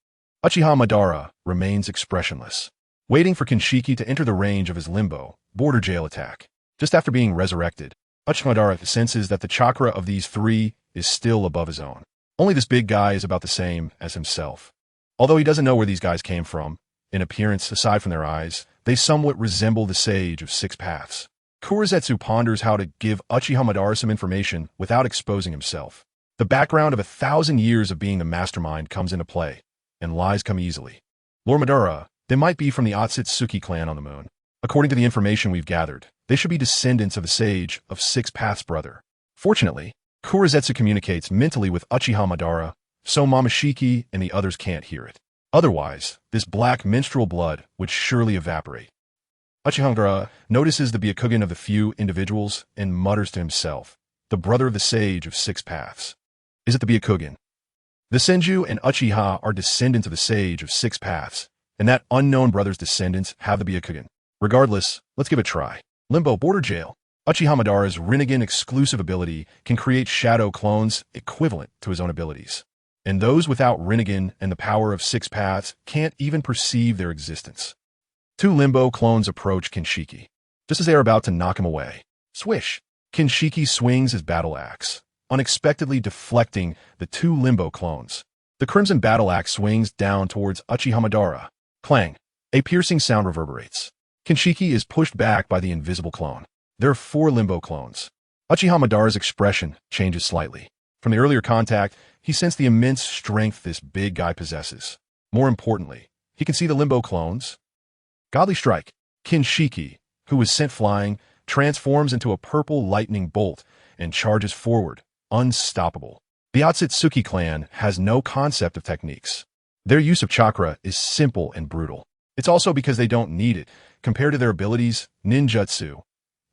Uchiha Madara remains expressionless, waiting for Kinshiki to enter the range of his limbo, border jail attack. Just after being resurrected, Uchiha Madara senses that the chakra of these three is still above his own. Only this big guy is about the same as himself. Although he doesn't know where these guys came from, in appearance aside from their eyes, they somewhat resemble the sage of 6 paths. Kurizetsu ponders how to give Uchiha Madara some information without exposing himself. The background of 1,000 years of being the mastermind comes into play, and lies come easily. Lord Madara, they might be from the Otsutsuki clan on the moon. According to the information we've gathered, they should be descendants of the sage of 6 paths brother. Fortunately, Kurizetsu communicates mentally with Uchiha Madara, so Mamashiki and the others can't hear it. Otherwise, this black menstrual blood would surely evaporate. Uchiha Madara notices the Byakugan of the few individuals and mutters to himself, the brother of the sage of 6 paths. Is it the Byakugan? The Senju and Uchiha are descendants of the sage of 6 paths, and that unknown brother's descendants have the Byakugan. Regardless, let's give it a try. Limbo Border Jail. Uchiha Madara's Rinnegan exclusive ability can create shadow clones equivalent to his own abilities. and those without Rinnegan and the power of 6 paths can't even perceive their existence. 2 Limbo clones approach Kinshiki. Just as they are about to knock him away, swish! Kinshiki swings his battle axe, unexpectedly deflecting the 2 Limbo clones. The crimson battle axe swings down towards Uchiha Madara. Clang! A piercing sound reverberates. Kinshiki is pushed back by the invisible clone. There are 4 Limbo clones. Uchiha Madara's expression changes slightly. From the earlier contact, he sensed the immense strength this big guy possesses. More importantly, he can see the Limbo clones. Godly strike! Kinshiki, who was sent flying, transforms into a purple lightning bolt and charges forward, unstoppable. The Otsutsuki clan has no concept of techniques. Their use of chakra is simple and brutal. It's also because they don't need it. Compared to their abilities, ninjutsu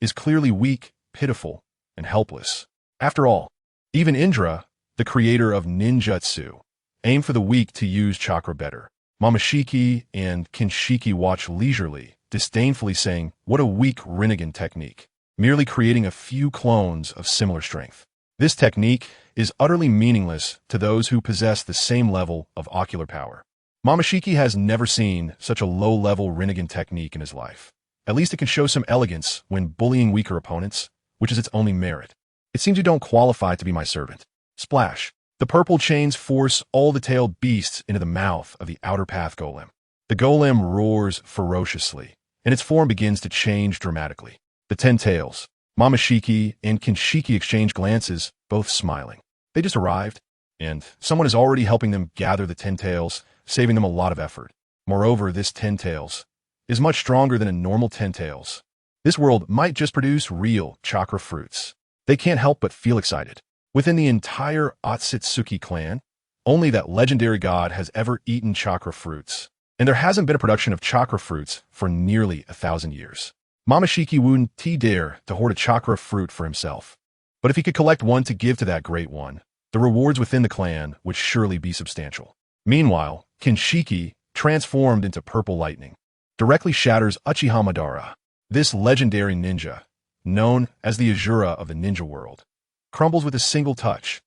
is clearly weak, pitiful, and helpless. After all, even Indra, the creator of ninjutsu, aimed for the weak to use chakra better. Momoshiki and Kinshiki watch leisurely, disdainfully saying, "What a weak Rinnegan technique," merely creating a few clones of similar strength. This technique is utterly meaningless to those who possess the same level of ocular power. Momoshiki has never seen such a low-level Rinnegan technique in his life. At least it can show some elegance when bullying weaker opponents, which is its only merit. It seems you don't qualify to be my servant. Splash! The purple chains force all the tailed beasts into the mouth of the outer path golem. The golem roars ferociously, and its form begins to change dramatically. The 10 tails. Momoshiki and Kinshiki exchange glances, both smiling. They just arrived, and someone is already helping them gather the 10 tails, saving them a lot of effort. Moreover, this 10 tails is much stronger than a normal 10 tails. This world might just produce real chakra fruits. They can't help but feel excited. Within the entire Otsutsuki clan, only that legendary god has ever eaten chakra fruits, and there hasn't been a production of chakra fruits for nearly 1,000 years. Momoshiki wouldn't dare to hoard a chakra fruit for himself. But if he could collect one to give to that great one, the rewards within the clan would surely be substantial. Meanwhile, Kinshiki, transformed into purple lightning, directly shatters Uchiha Madara. This legendary ninja, known as the Azura of the ninja world, crumbles with a single touch.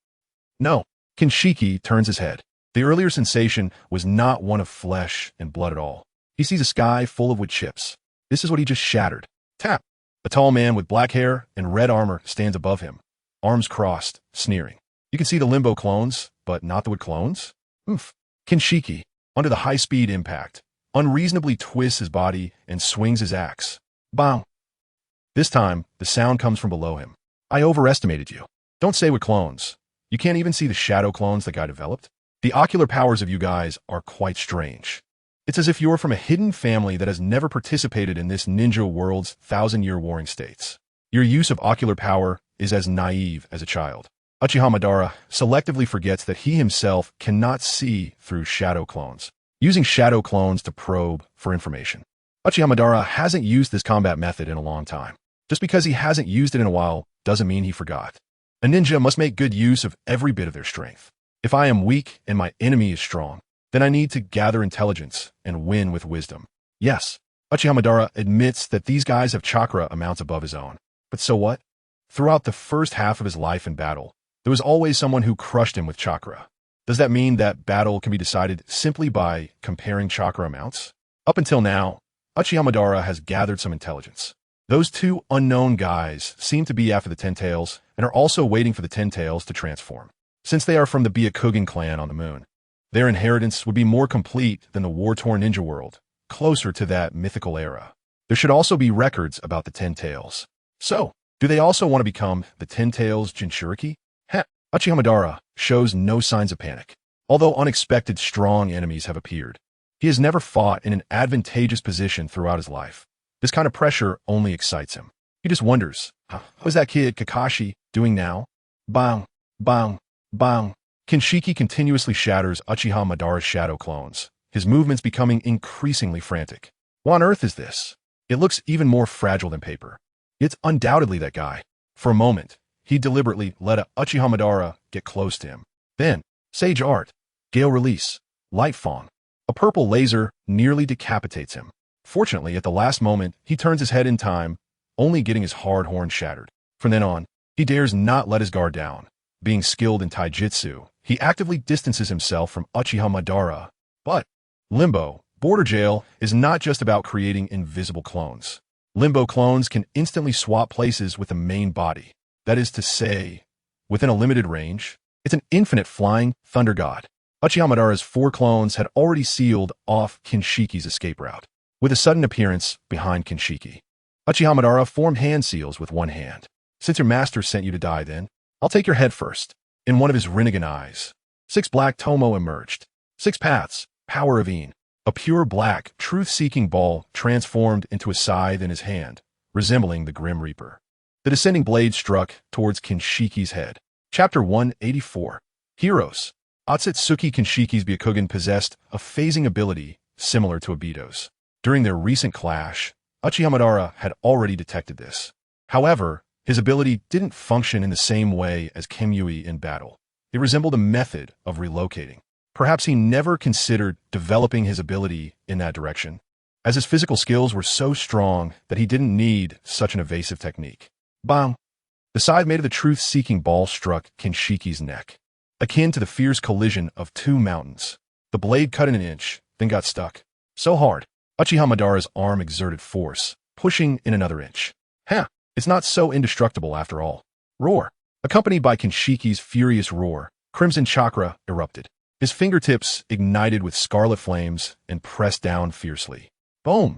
No, Kinshiki turns his head. The earlier sensation was not one of flesh and blood at all. He sees a sky full of wood chips. This is what he just shattered. Tap! A tall man with black hair and red armor stands above him, arms crossed, sneering. You can see the Limbo clones, but not the wood clones? Oof. Kinshiki, under the high-speed impact, unreasonably twists his body and swings his axe. Bang! This time, the sound comes from below him. I overestimated you. Don't say with clones. You can't even see the shadow clones the guy developed. The ocular powers of you guys are quite strange. It's as if you're from a hidden family that has never participated in this ninja world's 1,000-year warring states. Your use of ocular power is as naive as a child. Uchiha Madara selectively forgets that he himself cannot see through shadow clones, using shadow clones to probe for information. Uchiha Madara hasn't used this combat method in a long time. Just because he hasn't used it in a while doesn't mean he forgot. A ninja must make good use of every bit of their strength. If I am weak and my enemy is strong, then I need to gather intelligence and win with wisdom. Yes, Uchiha Madara admits that these guys have chakra amounts above his own. But so what? Throughout the first half of his life in battle, there was always someone who crushed him with chakra. Does that mean that battle can be decided simply by comparing chakra amounts? Up until now, Uchiha Madara has gathered some intelligence. Those 2 unknown guys seem to be after the 10 tails and are also waiting for the 10 tails to transform. Since they are from the Byakugan clan on the moon, their inheritance would be more complete than the war-torn ninja world, closer to that mythical era. There should also be records about the 10 tails. So, do they also want to become the 10 tails Jinchuriki? Heh, Uchiha Madara shows no signs of panic. Although unexpected strong enemies have appeared, he has never fought in an advantageous position throughout his life. This kind of pressure only excites him. He just wonders, what is that kid Kakashi doing now? Bang, bang, bang. Kinshiki continuously shatters Uchiha Madara's shadow clones, his movements becoming increasingly frantic. What on earth is this? It looks even more fragile than paper. It's undoubtedly that guy. For a moment, he deliberately let Uchiha Madara get close to him. Then, Sage Art, Gale Release, Light Fawn. A purple laser nearly decapitates him. Fortunately, at the last moment, he turns his head in time, only getting his hard horn shattered. From then on, he dares not let his guard down. Being skilled in taijutsu, He actively distances himself from Uchiha Madara. But Limbo, Border Jail, is not just about creating invisible clones. Limbo clones can instantly swap places with the main body. That is to say, within a limited range, it's an infinite flying thunder god. Uchiha Madara's 4 clones had already sealed off Kinshiki's escape route. With a sudden appearance behind Kinshiki, Uchiha Madara formed hand seals with one hand. Since your master sent you to die then, I'll take your head first. In one of his Rinnegan eyes, 6 black Tomo emerged. 6 paths, power of Een. A pure black, truth-seeking ball transformed into a scythe in his hand, resembling the Grim Reaper. The descending blade struck towards Kinshiki's head. Chapter 184. Heroes. Otsutsuki Kinshiki's Byakugan possessed a phasing ability similar to Obito's. During their recent clash, Uchiha Madara had already detected this. However, his ability didn't function in the same way as Kimui in battle. It resembled a method of relocating. Perhaps he never considered developing his ability in that direction, as his physical skills were so strong that he didn't need such an evasive technique. Bang! The scythe made of the truth-seeking ball struck Kinshiki's neck, akin to the fierce collision of 2 mountains. The blade cut in an inch, then got stuck. So hard, Uchiha Madara's arm exerted force, pushing in another inch. It's not so indestructible after all. Roar! Accompanied by Kinshiki's furious roar, Crimson Chakra erupted. His fingertips ignited with scarlet flames and pressed down fiercely. Boom!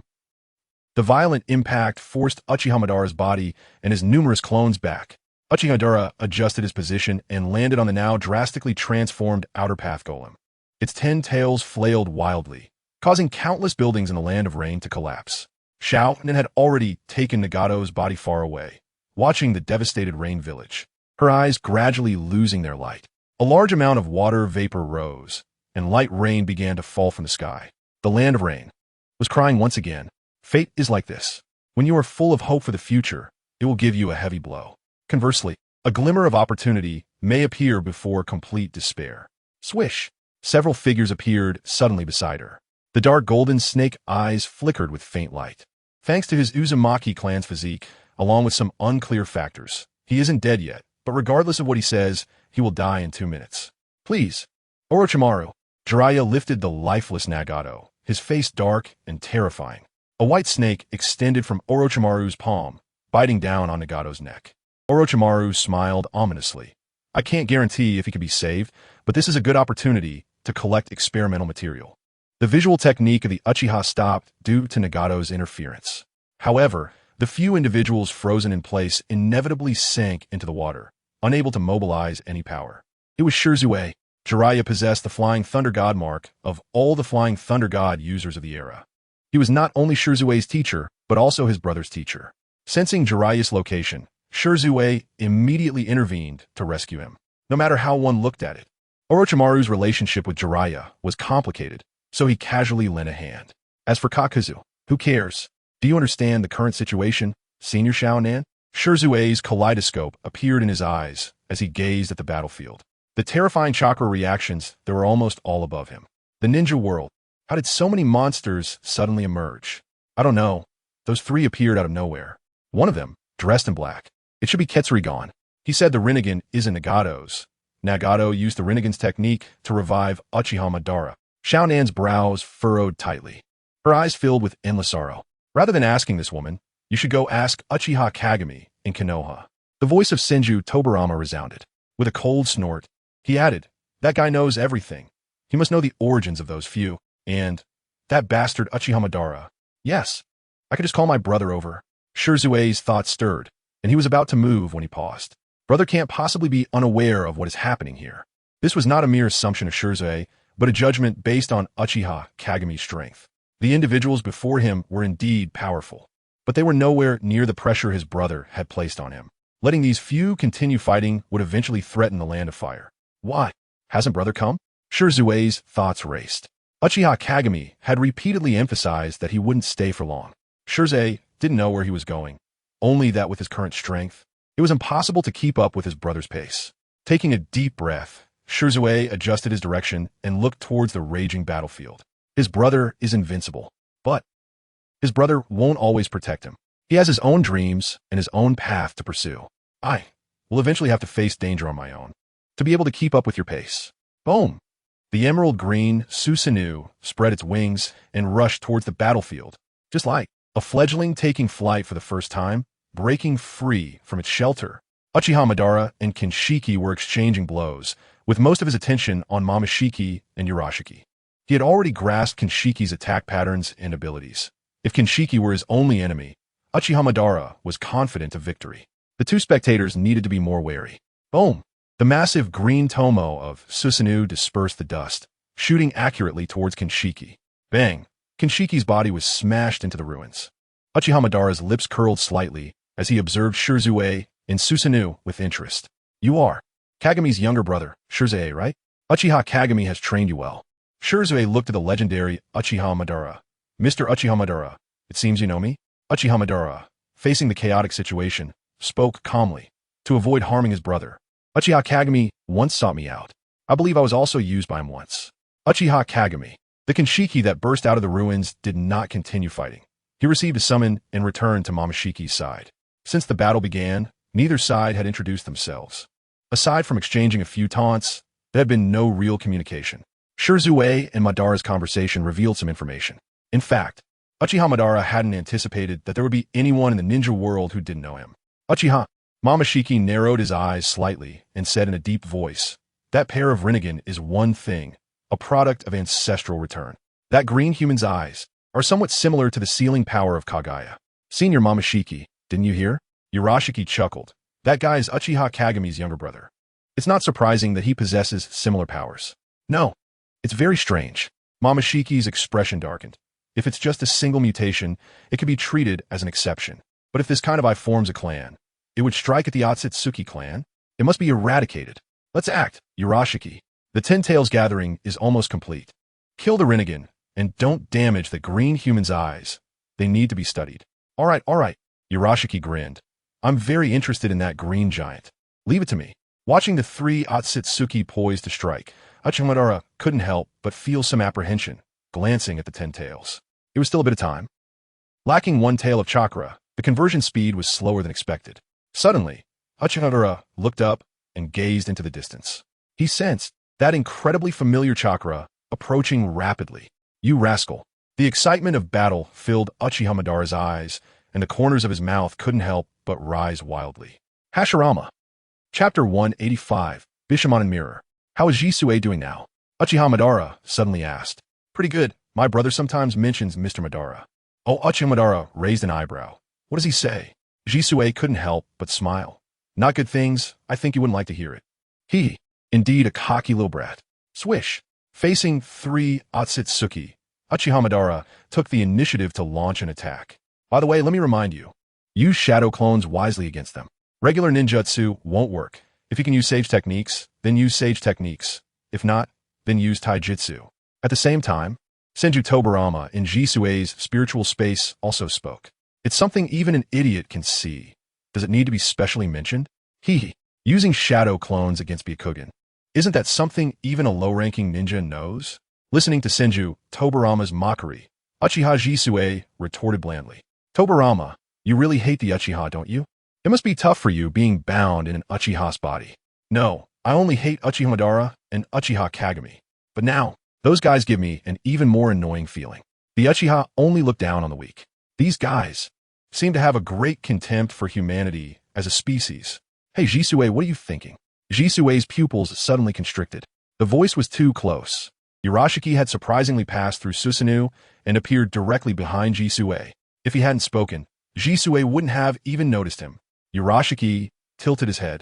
The violent impact forced Uchiha Madara's body and his numerous clones back. Uchiha Madara adjusted his position and landed on the now drastically transformed Outer Path Golem. Its 10 tails flailed wildly, causing countless buildings in the Land of Rain to collapse. Xiaonan had already taken Nagato's body far away, watching the devastated Rain Village, her eyes gradually losing their light. A large amount of water vapor rose, and light rain began to fall from the sky. The Land of Rain was crying once again. Fate is like this. When you are full of hope for the future, it will give you a heavy blow. Conversely, a glimmer of opportunity may appear before complete despair. Swish! Several figures appeared suddenly beside her. The dark golden snake eyes flickered with faint light. Thanks to his Uzumaki clan's physique, along with some unclear factors, he isn't dead yet, but regardless of what he says, he will die in 2 minutes. Please. Orochimaru. Jiraiya lifted the lifeless Nagato, his face dark and terrifying. A white snake extended from Orochimaru's palm, biting down on Nagato's neck. Orochimaru smiled ominously. I can't guarantee if he can be saved, but this is a good opportunity to collect experimental material. The visual technique of the Uchiha stopped due to Nagato's interference. However, the few individuals frozen in place inevitably sank into the water, unable to mobilize any power. It was Shirzue. Jiraiya possessed the Flying Thunder God mark of all the Flying Thunder God users of the era. He was not only Shirzue's teacher, but also his brother's teacher. Sensing Jiraiya's location, Shirzue immediately intervened to rescue him, no matter how one looked at it. Orochimaru's relationship with Jiraiya was complicated, so he casually lent a hand. As for Kakuzu, who cares? Do you understand the current situation, Senior Xiaonan? Shirzue's kaleidoscope appeared in his eyes as he gazed at the battlefield. The terrifying chakra reactions that were almost all above him. The ninja world. How did so many monsters suddenly emerge? I don't know. Those 3 appeared out of nowhere. One of them, dressed in black. It should be Ketsurygon. He said the Rinnegan isn't Nagato's. Nagato used the Rinnegan's technique to revive Uchiha Madara. Xiaonan's brows furrowed tightly. Her eyes filled with endless sorrow. Rather than asking this woman, you should go ask Uchiha Kagami in Konoha. The voice of Senju Tobarama resounded. With a cold snort, he added, that guy knows everything. He must know the origins of those few. And that bastard Uchiha Madara. Yes, I could just call my brother over. Shirzue's thoughts stirred, and he was about to move when he paused. Brother can't possibly be unaware of what is happening here. This was not a mere assumption of Shirzue, but a judgment based on Uchiha Kagami's strength. The individuals before him were indeed powerful, but they were nowhere near the pressure his brother had placed on him. Letting these few continue fighting would eventually threaten the Land of Fire. Why? Hasn't brother come? Shirzue's thoughts raced. Uchiha Kagami had repeatedly emphasized that he wouldn't stay for long. Shirzue didn't know where he was going, only that with his current strength, it was impossible to keep up with his brother's pace. Taking a deep breath, Shirzue adjusted his direction and looked towards the raging battlefield. His brother is invincible, but his brother won't always protect him. He has his own dreams and his own path to pursue. I will eventually have to face danger on my own to be able to keep up with your pace. Boom! The emerald green Susanoo spread its wings and rushed towards the battlefield, just like a fledgling taking flight for the first time, breaking free from its shelter. Uchiha Madara and Kinshiki were exchanging blows, with most of his attention on Momoshiki and Urashiki. He had already grasped Kinshiki's attack patterns and abilities. If Kinshiki were his only enemy, Uchiha Madara was confident of victory. The two spectators needed to be more wary. Boom! The massive green tomo of Susanoo dispersed the dust, shooting accurately towards Kinshiki. Bang! Kinshiki's body was smashed into the ruins. Uchiha Madara's lips curled slightly as he observed Shirzue and Susanoo with interest. You are Kagami's younger brother, Shirzue, right? Uchiha Kagami has trained you well. Shirzue looked at the legendary Uchiha Madara. Mr. Uchiha Madara, it seems you know me? Uchiha Madara, facing the chaotic situation, spoke calmly, to avoid harming his brother. Uchiha Kagami once sought me out. I believe I was also used by him once. Uchiha Kagami. The Kinshiki that burst out of the ruins did not continue fighting. He received a summon and returned to Momoshiki's side. Since the battle began, neither side had introduced themselves. Aside from exchanging a few taunts, there had been no real communication. Shirzue and Madara's conversation revealed some information. In fact, Uchiha Madara hadn't anticipated that there would be anyone in the ninja world who didn't know him. Uchiha. Momoshiki narrowed his eyes slightly and said in a deep voice, that pair of Rinnegan is one thing, a product of ancestral return. That green human's eyes are somewhat similar to the sealing power of Kagaya. Senior Momoshiki, didn't you hear? Urashiki chuckled. That guy is Uchiha Kagami's younger brother. It's not surprising that he possesses similar powers. No, it's very strange. Momoshiki's expression darkened. If it's just a single mutation, it could be treated as an exception. But if this kind of eye forms a clan, it would strike at the Otsutsuki clan. It must be eradicated. Let's act, Urashiki. The Ten Tails gathering is almost complete. Kill the Rinnegan, and don't damage the green human's eyes. They need to be studied. All right. Urashiki grinned. I'm very interested in that green giant. Leave it to me. Watching the three Otsutsuki poised to strike, Uchiha Madara couldn't help but feel some apprehension, glancing at the Ten Tails. It was still a bit of time. Lacking one tail of chakra, the conversion speed was slower than expected. Suddenly, Uchiha Madara looked up and gazed into the distance. He sensed that incredibly familiar chakra approaching rapidly. You rascal. The excitement of battle filled Uchiha Madara's eyes, and the corners of his mouth couldn't help but rise wildly. Hashirama. Chapter 185, Bishamon and Mirror. How is Jisue doing now? Uchiha Madara suddenly asked. Pretty good. My brother sometimes mentions Mr. Madara. Oh, Uchiha Madara raised an eyebrow. What does he say? Jisue couldn't help but smile. Not good things. I think you wouldn't like to hear it. He, indeed a cocky little brat. Swish. Facing three Otsutsuki, Uchiha Madara took the initiative to launch an attack. By the way, let me remind you, use shadow clones wisely against them. Regular ninjutsu won't work. If you can use sage techniques, then use sage techniques. If not, then use taijutsu. At the same time, Senju Tobarama in Jisue's spiritual space also spoke. It's something even an idiot can see. Does it need to be specially mentioned? Using shadow clones against Byakugan. Isn't that something even a low-ranking ninja knows? Listening to Senju Tobarama's mockery, Uchiha Jisue retorted blandly. Tobarama, you really hate the Uchiha, don't you? It must be tough for you being bound in an Uchiha's body. No, I only hate Uchiha Madara and Uchiha Kagami. But now, those guys give me an even more annoying feeling. The Uchiha only look down on the weak. These guys seem to have a great contempt for humanity as a species. Hey Jisue, what are you thinking? Jisue's pupils suddenly constricted. The voice was too close. Urashiki had surprisingly passed through Susanoo and appeared directly behind Jisue. If he hadn't spoken, Jisue wouldn't have even noticed him. Urashiki tilted his head,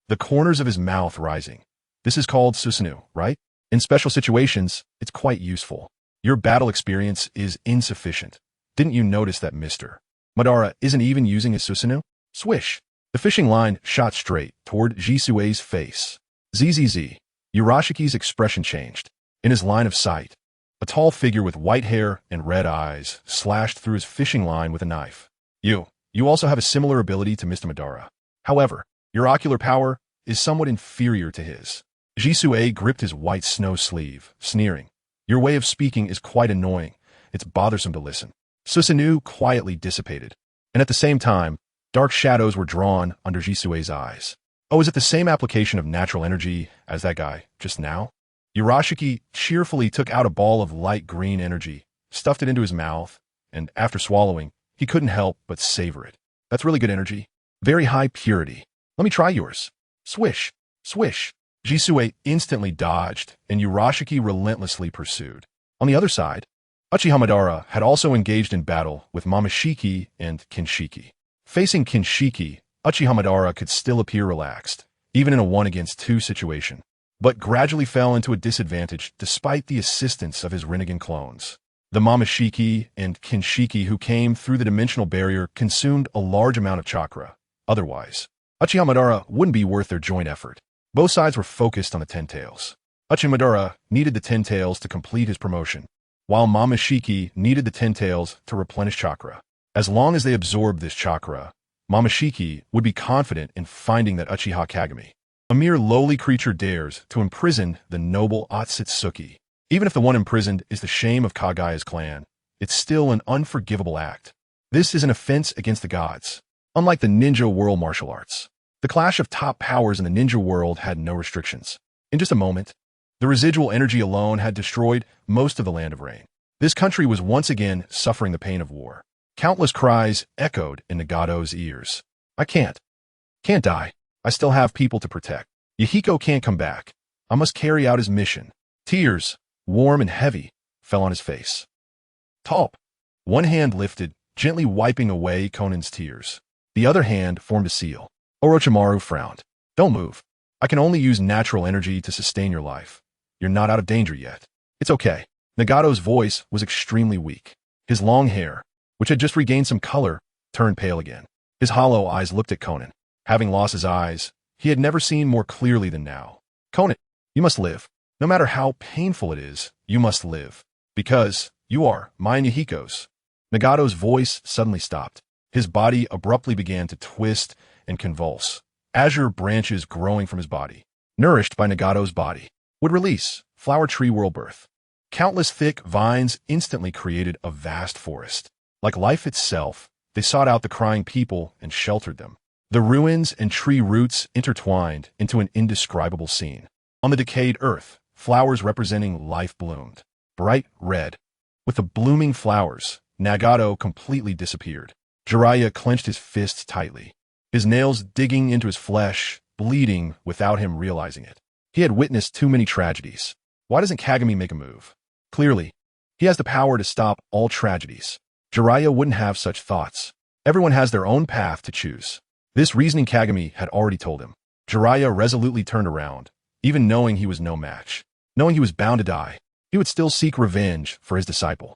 the corners of his mouth rising. This is called Susanoo, right? In special situations, it's quite useful. Your battle experience is insufficient. Didn't you notice that Mr. Madara isn't even using his Susanoo? Swish. The fishing line shot straight toward Jisue's face. ZZZ. Urashiki's expression changed. In his line of sight, a tall figure with white hair and red eyes slashed through his fishing line with a knife. You also have a similar ability to Mr. Madara. However, your ocular power is somewhat inferior to his. Jisue gripped his white snow sleeve, sneering. Your way of speaking is quite annoying. It's bothersome to listen. Susanoo quietly dissipated, and at the same time, dark shadows were drawn under Jisue's eyes. Oh, is it the same application of natural energy as that guy just now? Urashiki cheerfully took out a ball of light green energy, stuffed it into his mouth, and after swallowing, he couldn't help but savor it. That's really good energy. Very high purity. Let me try yours. Swish, swish. Jisue instantly dodged, and Urashiki relentlessly pursued. On the other side, Uchiha Madara had also engaged in battle with Momoshiki and Kinshiki. Facing Kinshiki, Uchiha Madara could still appear relaxed, even in a 1-against-2 situation, but gradually fell into a disadvantage despite the assistance of his Rinnegan clones. The Momoshiki and Kinshiki who came through the dimensional barrier consumed a large amount of chakra. Otherwise, Uchiha Madara wouldn't be worth their joint effort. Both sides were focused on the Ten Tails. Uchiha Madara needed the Ten Tails to complete his promotion, while Momoshiki needed the Ten Tails to replenish chakra. As long as they absorbed this chakra, Momoshiki would be confident in finding that Uchiha Kagami, a mere lowly creature, dares to imprison the noble Otsutsuki. Even if the one imprisoned is the shame of Kagaya's clan, it's still an unforgivable act. This is an offense against the gods. Unlike the ninja world martial arts, the clash of top powers in the ninja world had no restrictions. In just a moment, the residual energy alone had destroyed most of the Land of Rain. This country was once again suffering the pain of war. Countless cries echoed in Nagato's ears. I can't die. I still have people to protect. Yahiko can't come back. I must carry out his mission. Tears, warm and heavy, fell on his face. Talp. One hand lifted, gently wiping away Konan's tears. The other hand formed a seal. Orochimaru frowned. Don't move. I can only use natural energy to sustain your life. You're not out of danger yet. It's okay. Nagato's voice was extremely weak. His long hair, which had just regained some color, turned pale again. His hollow eyes looked at Konan. Having lost his eyes, he had never seen more clearly than now. Konan, you must live. No matter how painful it is, you must live. Because you are mine and Yahiko's. Nagato's voice suddenly stopped. His body abruptly began to twist and convulse. Azure branches growing from his body, nourished by Nagato's body, would release flower tree world birth. Countless thick vines instantly created a vast forest. Like life itself, they sought out the crying people and sheltered them. The ruins and tree roots intertwined into an indescribable scene. On the decayed earth, flowers representing life bloomed, bright red. With the blooming flowers, Nagato completely disappeared. Jiraiya clenched his fists tightly, his nails digging into his flesh, bleeding without him realizing it. He had witnessed too many tragedies. Why doesn't Kagami make a move? Clearly, he has the power to stop all tragedies. Jiraiya wouldn't have such thoughts. Everyone has their own path to choose. This reasoning Kagami had already told him. Jiraiya resolutely turned around, even knowing he was no match. Knowing he was bound to die, he would still seek revenge for his disciple.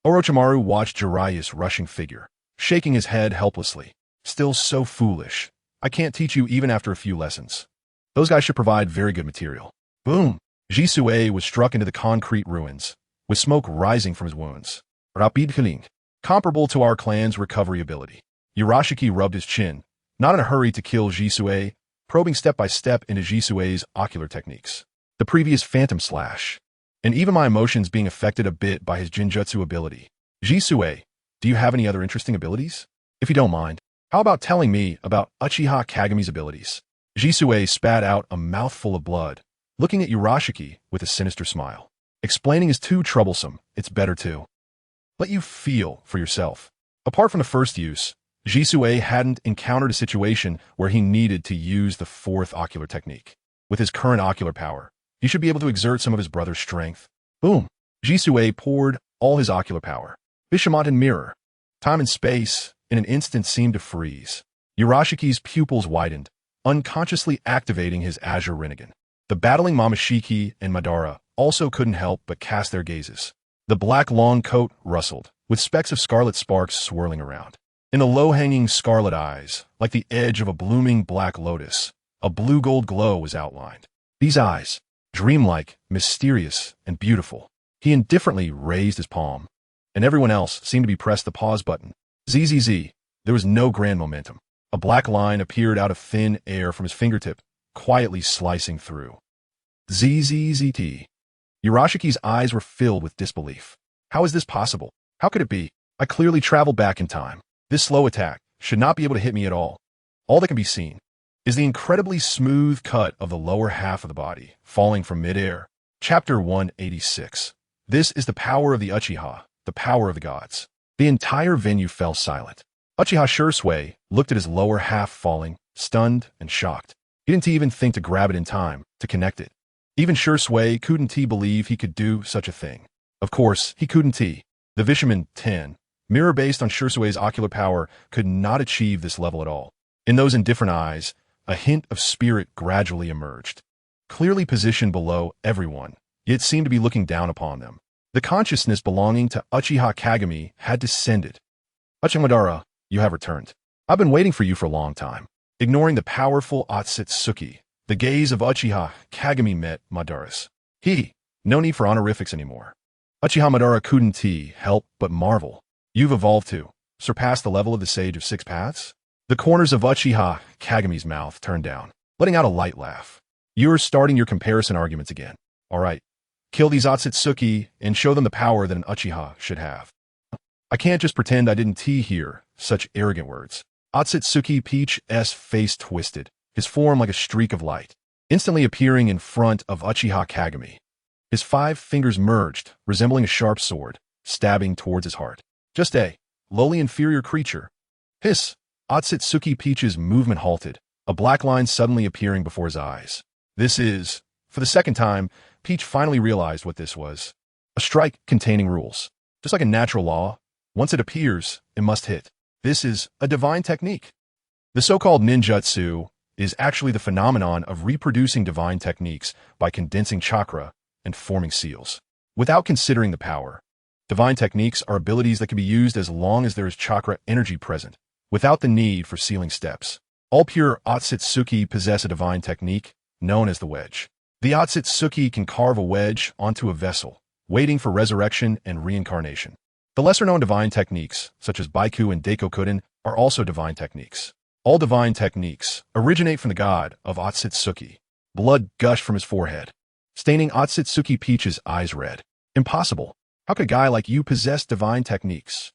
Orochimaru watched Jiraiya's rushing figure, shaking his head helplessly. Still so foolish. I can't teach you even after a few lessons. Those guys should provide very good material. Boom! Jisue was struck into the concrete ruins, with smoke rising from his wounds. Rapid healing, comparable to our clan's recovery ability. Urashiki rubbed his chin, not in a hurry to kill Jisue, probing step by step into Jisue's ocular techniques. The previous phantom slash, and even my emotions being affected a bit by his Jinjutsu ability. Jisue, do you have any other interesting abilities? If you don't mind, how about telling me about Uchiha Kagami's abilities? Jisue spat out a mouthful of blood, looking at Urashiki with a sinister smile. Explaining is too troublesome, it's better to let you feel for yourself. Apart from the first use, Jisue hadn't encountered a situation where he needed to use the fourth ocular technique. With his current ocular power, he should be able to exert some of his brother's strength. Boom! Jisue poured all his ocular power. Bishamontan mirror. Time and space, in an instant, seemed to freeze. Urashiki's pupils widened, unconsciously activating his Azure Rinnegan. The battling Momoshiki and Madara also couldn't help but cast their gazes. The black long coat rustled, with specks of scarlet sparks swirling around. In the low-hanging scarlet eyes, like the edge of a blooming black lotus, a blue-gold glow was outlined. These eyes, dreamlike, mysterious, and beautiful. He indifferently raised his palm, and everyone else seemed to be pressed the pause button. ZZZ. There was no grand momentum. A black line appeared out of thin air from his fingertip, quietly slicing through. ZZZT. Urashiki's eyes were filled with disbelief. How is this possible? How could it be? I clearly traveled back in time. This slow attack should not be able to hit me at all. All that can be seen is the incredibly smooth cut of the lower half of the body, falling from midair. Chapter 186. This is the power of the Uchiha, the power of the gods. The entire venue fell silent. Uchiha Shursui looked at his lower half falling, stunned and shocked. He didn't even think to grab it in time, to connect it. Even Shursui couldn't believe he could do such a thing. Of course, he couldn't. The Vishaman 10, mirror based on Shursui's ocular power, could not achieve this level at all. In those indifferent eyes, a hint of spirit gradually emerged. Clearly positioned below everyone, yet seemed to be looking down upon them. The consciousness belonging to Uchiha Kagami had descended. Uchiha Madara, you have returned. I've been waiting for you for a long time. Ignoring the powerful Otsutsuki, the gaze of Uchiha Kagami met Madara's. No need for honorifics anymore. Uchiha Madara couldn't help but marvel. You've evolved to surpass the level of the Sage of Six Paths? The corners of Uchiha Kagami's mouth turned down, letting out a light laugh. You're starting your comparison arguments again. All right. Kill these Otsutsuki and show them the power that an Uchiha should have. I can't just pretend I didn't hear such arrogant words. Otsutsuki Peach's face twisted, his form like a streak of light, instantly appearing in front of Uchiha Kagami. His 5 fingers merged, resembling a sharp sword, stabbing towards his heart. Just a lowly inferior creature. Hiss! Otsutsuki Peach's movement halted, a black line suddenly appearing before his eyes. This is, for the second time, Peach finally realized what this was. A strike containing rules. Just like a natural law, once it appears, it must hit. This is a divine technique. The so-called ninjutsu is actually the phenomenon of reproducing divine techniques by condensing chakra and forming seals. Without considering the power, divine techniques are abilities that can be used as long as there is chakra energy present, without the need for sealing steps. All pure Otsutsuki possess a divine technique known as the wedge. The Otsutsuki can carve a wedge onto a vessel, waiting for resurrection and reincarnation. The lesser-known divine techniques, such as Baiku and Daikokurin, are also divine techniques. All divine techniques originate from the god of Otsutsuki. Blood gushed from his forehead, staining Otsutsuki Peach's eyes red. Impossible. How could a guy like you possess divine techniques?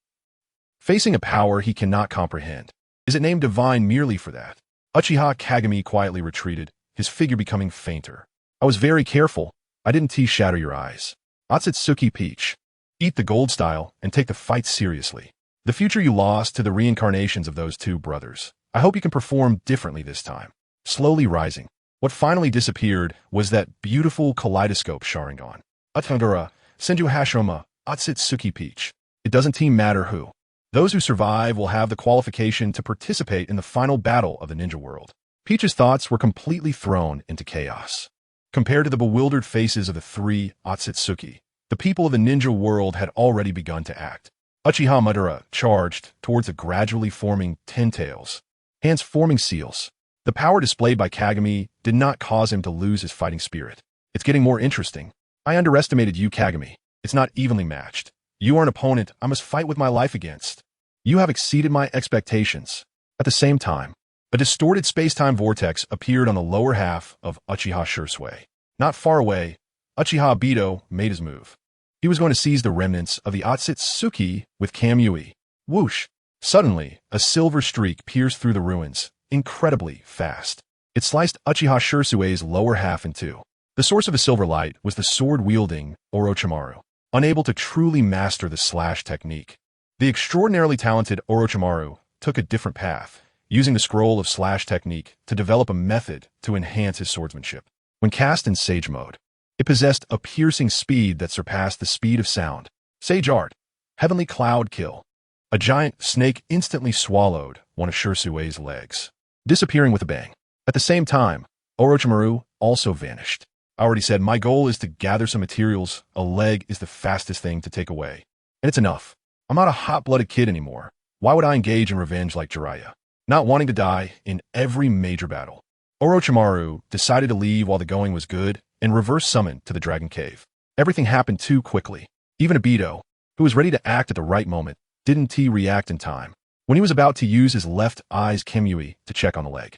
Facing a power he cannot comprehend. Is it named divine merely for that? Uchiha Kagami quietly retreated, his figure becoming fainter. I was very careful. I didn't shatter your eyes. Otsutsuki Peach. Eat the gold style and take the fight seriously. The future you lost to the reincarnations of those 2 brothers. I hope you can perform differently this time. Slowly rising. What finally disappeared was that beautiful kaleidoscope Sharingan. Utandura, Senju Hashirama, Otsutsuki Peach. It doesn't matter who. Those who survive will have the qualification to participate in the final battle of the ninja world. Peach's thoughts were completely thrown into chaos. Compared to the bewildered faces of the 3 Otsutsuki, the people of the ninja world had already begun to act. Uchiha Madara charged towards the gradually forming 10 tails, hands forming seals. The power displayed by Kagami did not cause him to lose his fighting spirit. It's getting more interesting. I underestimated you, Kagami. It's not evenly matched. You are an opponent I must fight with my life against. You have exceeded my expectations. At the same time, a distorted space-time vortex appeared on the lower half of Uchiha Shursui. Not far away, Uchiha Bito made his move. He was going to seize the remnants of the Otsutsuki with Kamui. Whoosh! Suddenly, a silver streak pierced through the ruins, incredibly fast. It sliced Uchiha Shursui's lower half in 2. The source of the silver light was the sword-wielding Orochimaru, unable to truly master the slash technique. The extraordinarily talented Orochimaru took a different path, using the scroll of slash technique to develop a method to enhance his swordsmanship. When cast in Sage mode, it possessed a piercing speed that surpassed the speed of sound. Sage Art, Heavenly Cloud Kill. A giant snake instantly swallowed one of Shursui's legs, disappearing with a bang. At the same time, Orochimaru also vanished. I already said my goal is to gather some materials. A leg is the fastest thing to take away. And it's enough. I'm not a hot-blooded kid anymore. Why would I engage in revenge like Jiraiya? Not wanting to die in every major battle. Orochimaru decided to leave while the going was good and reverse summoned to the Dragon Cave. Everything happened too quickly. Even Obito, who was ready to act at the right moment, didn't react in time. When he was about to use his left eye's Kamui to check on the leg.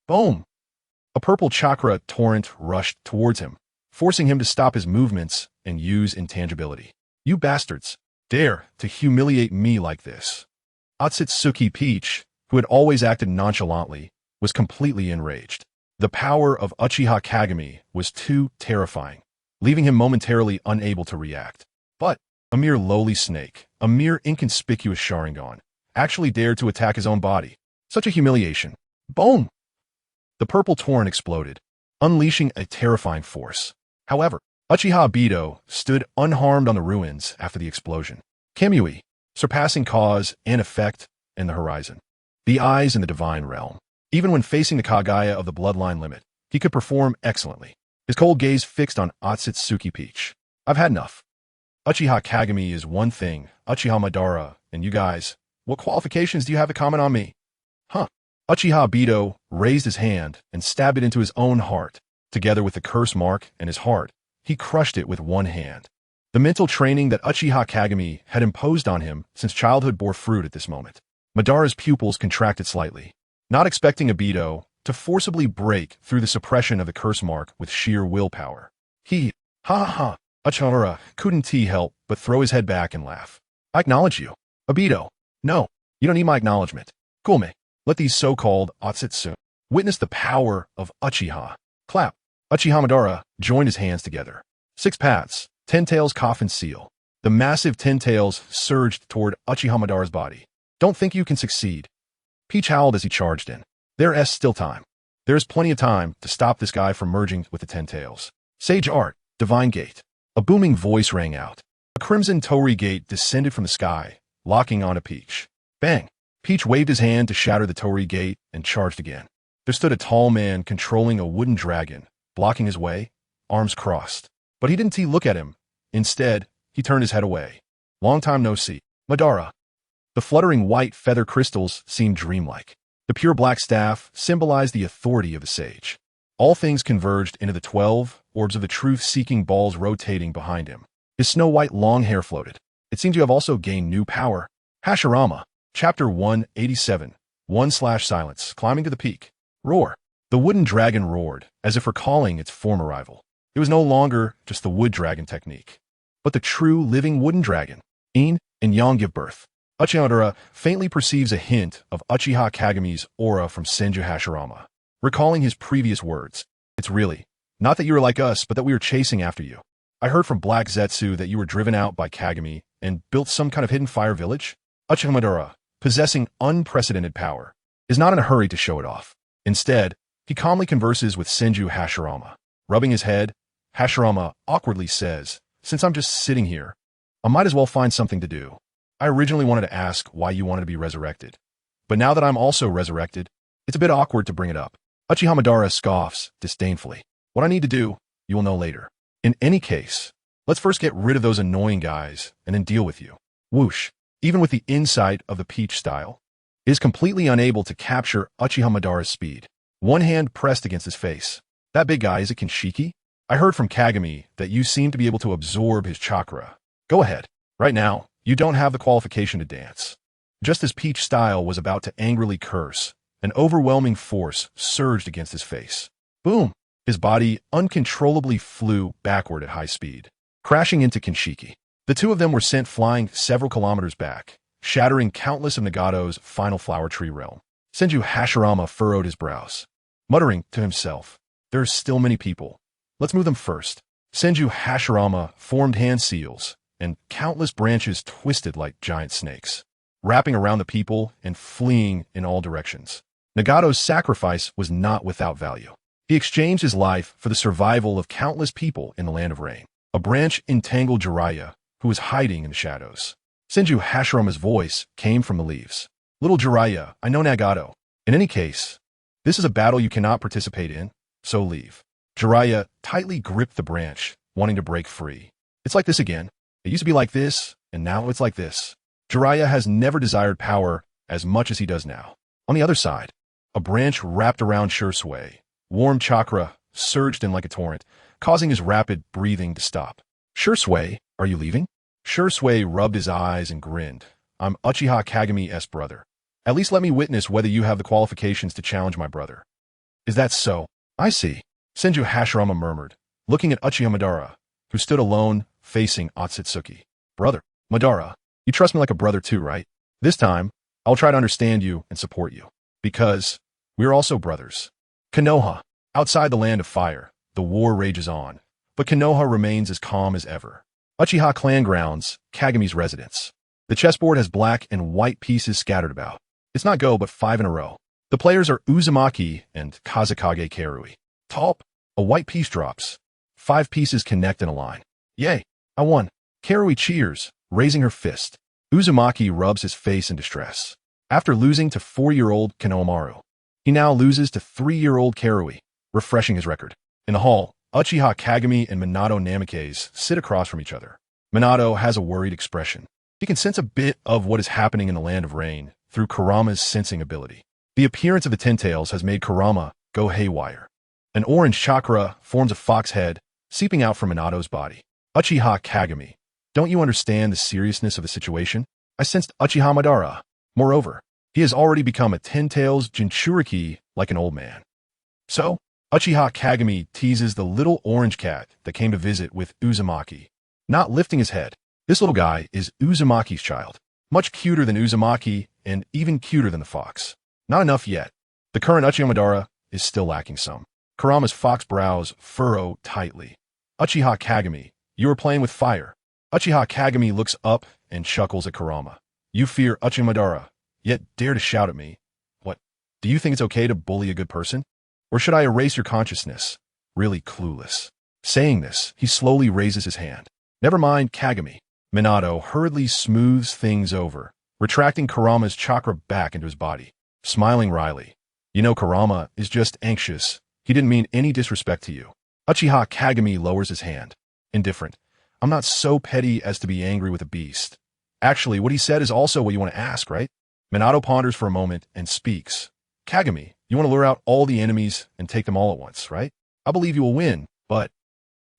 Boom! A purple chakra torrent rushed towards him, forcing him to stop his movements and use intangibility. You bastards! Dare to humiliate me like this. Otsutsuki Peach, who had always acted nonchalantly, was completely enraged. The power of Uchiha Kagami was too terrifying. leaving him momentarily unable to react. But a mere lowly snake, a mere inconspicuous Sharingan, actually dared to attack his own body. Such a humiliation. Boom! The purple torrent exploded, unleashing a terrifying force. However, Uchiha Obito stood unharmed on the ruins after the explosion. me.I, surpassing cause and effect in the horizon. The eyes in the divine realm. Even when facing the Kagaya of the bloodline limit, he could perform excellently. His cold gaze fixed on Otsutsuki Peach. I've had enough. Uchiha Kagami is one thing, Uchiha Madara, and you guys, what qualifications do you have to comment on me? Huh. Uchiha Obito raised his hand and stabbed it into his own heart. Together with the curse mark and his heart, he crushed it with one hand. The mental training that Uchiha Kagami had imposed on him since childhood bore fruit at this moment. Madara's pupils contracted slightly, not expecting Obito to forcibly break through the suppression of the curse mark with sheer willpower. Uchiha couldn't help but throw his head back and laugh. I acknowledge you. Obito. No, you don't need my acknowledgement. Kulme. Let these so-called Otsutsu witness the power of Uchiha. Clap. Uchiha Madara joined his hands together. 6 paths, 10 tails coffin seal. The massive 10 tails surged toward Uchiha Madara's body. Don't think you can succeed. Peach howled as he charged in. There's still time. There is plenty of time to stop this guy from merging with the 10 tails. Sage Art, Divine Gate. A booming voice rang out. A crimson torii gate descended from the sky, locking onto Peach. Bang! Peach waved his hand to shatter the torii gate and charged again. There stood a tall man controlling a wooden dragon, blocking his way, arms crossed. But he didn't look at him. Instead, he turned his head away. Long time no see. Madara. The fluttering white feather crystals seemed dreamlike. The pure black staff symbolized the authority of the sage. All things converged into the 12 orbs of the truth-seeking balls rotating behind him. His snow-white long hair floated. It seemed to have also gained new power. Hashirama, Chapter 187, 1/silence, climbing to the peak. Roar. The wooden dragon roared, as if recalling its former rival. It was no longer just the wood dragon technique, but the true living wooden dragon. Yin and Yang give birth. Uchiha Madara faintly perceives a hint of Uchiha Kagami's aura from Senju Hashirama, recalling his previous words. It's really, not that you were like us, but that we were chasing after you. I heard from Black Zetsu that you were driven out by Kagami and built some kind of hidden fire village. Uchiha Madara, possessing unprecedented power, is not in a hurry to show it off. Instead, he calmly converses with Senju Hashirama. Rubbing his head, Hashirama awkwardly says, since I'm just sitting here, I might as well find something to do. I originally wanted to ask why you wanted to be resurrected, but now that I'm also resurrected, it's a bit awkward to bring it up. Uchiha Madara scoffs disdainfully. What I need to do, you will know later. In any case, let's first get rid of those annoying guys and then deal with you. Whoosh. Even with the insight of the Peach style, is completely unable to capture Uchiha Madara's speed. One hand pressed against his face. That big guy, is it Kinshiki? I heard from Kagami that you seem to be able to absorb his chakra. Go ahead. Right now, you don't have the qualification to dance. Just as Peach style was about to angrily curse, an overwhelming force surged against his face. Boom! His body uncontrollably flew backward at high speed, crashing into Kinshiki. The two of them were sent flying several kilometers back, shattering countless of Nagato's final flower tree realm. Senju Hashirama furrowed his brows, muttering to himself, there's still many people. Let's move them first. Senju Hashirama formed hand seals, and countless branches twisted like giant snakes, wrapping around the people and fleeing in all directions. Nagato's sacrifice was not without value. He exchanged his life for the survival of countless people in the Land of Rain. A branch entangled Jiraiya, who was hiding in the shadows. Senju Hashirama's voice came from the leaves. Little Jiraiya, I know Nagato. In any case, this is a battle you cannot participate in, so leave. Jiraiya tightly gripped the branch, wanting to break free. It's like this again. It used to be like this, and now it's like this. Jiraiya has never desired power as much as he does now. On the other side, a branch wrapped around Shursui. Warm chakra surged in like a torrent, causing his rapid breathing to stop. Shursui, are you leaving? Shursui rubbed his eyes and grinned. I'm Uchiha Kagami's brother. At least let me witness whether you have the qualifications to challenge my brother. Is that so? I see. Senju Hashirama murmured, looking at Uchiha Madara, who stood alone, facing Otsutsuki. Brother, Madara, you trust me like a brother too, right? This time, I'll try to understand you and support you. Because we're also brothers. Konoha. Outside the Land of Fire, the war rages on. but Konoha remains as calm as ever. Uchiha clan grounds, Kagami's residence. The chessboard has black and white pieces scattered about. It's not go, but 5 in a row. The players are Uzumaki and Kazekage Karui. Talp, a white piece drops. 5 pieces connect in a line. Yay, I won. Karui cheers, raising her fist. Uzumaki rubs his face in distress. After losing to 4-year-old Konohamaru, he now loses to 3-year-old Karui, refreshing his record. In the hall, Uchiha Kagami and Minato Namikaze sit across from each other. Minato has a worried expression. He can sense a bit of what is happening in the Land of Rain through Kurama's sensing ability. The appearance of the Ten-Tails has made Kurama go haywire. An orange chakra forms a fox head, seeping out from Minato's body. Uchiha Kagami, don't you understand the seriousness of the situation? I sensed Uchiha Madara. Moreover, he has already become a Ten-Tails Jinchuriki like an old man. So, Uchiha Kagami teases the little orange cat that came to visit with Uzumaki. Not lifting his head, this little guy is Uzumaki's child. Much cuter than Uzumaki and even cuter than the fox. Not enough yet. The current Uchiha Madara is still lacking some. Kurama's fox brows furrow tightly. Uchiha Kagami, you are playing with fire. Uchiha Kagami looks up and chuckles at Kurama. You fear Uchiha Madara, yet dare to shout at me. What? Do you think it's okay to bully a good person? Or should I erase your consciousness? Really clueless. Saying this, he slowly raises his hand. Never mind, Kagami. Minato hurriedly smooths things over, retracting Kurama's chakra back into his body. Smiling wryly. You know Kurama is just anxious. He didn't mean any disrespect to you. Uchiha Kagami lowers his hand. Indifferent. I'm not so petty as to be angry with a beast. Actually, what he said is also what you want to ask, right? Minato ponders for a moment and speaks. Kagami, you want to lure out all the enemies and take them all at once, right? I believe you will win, but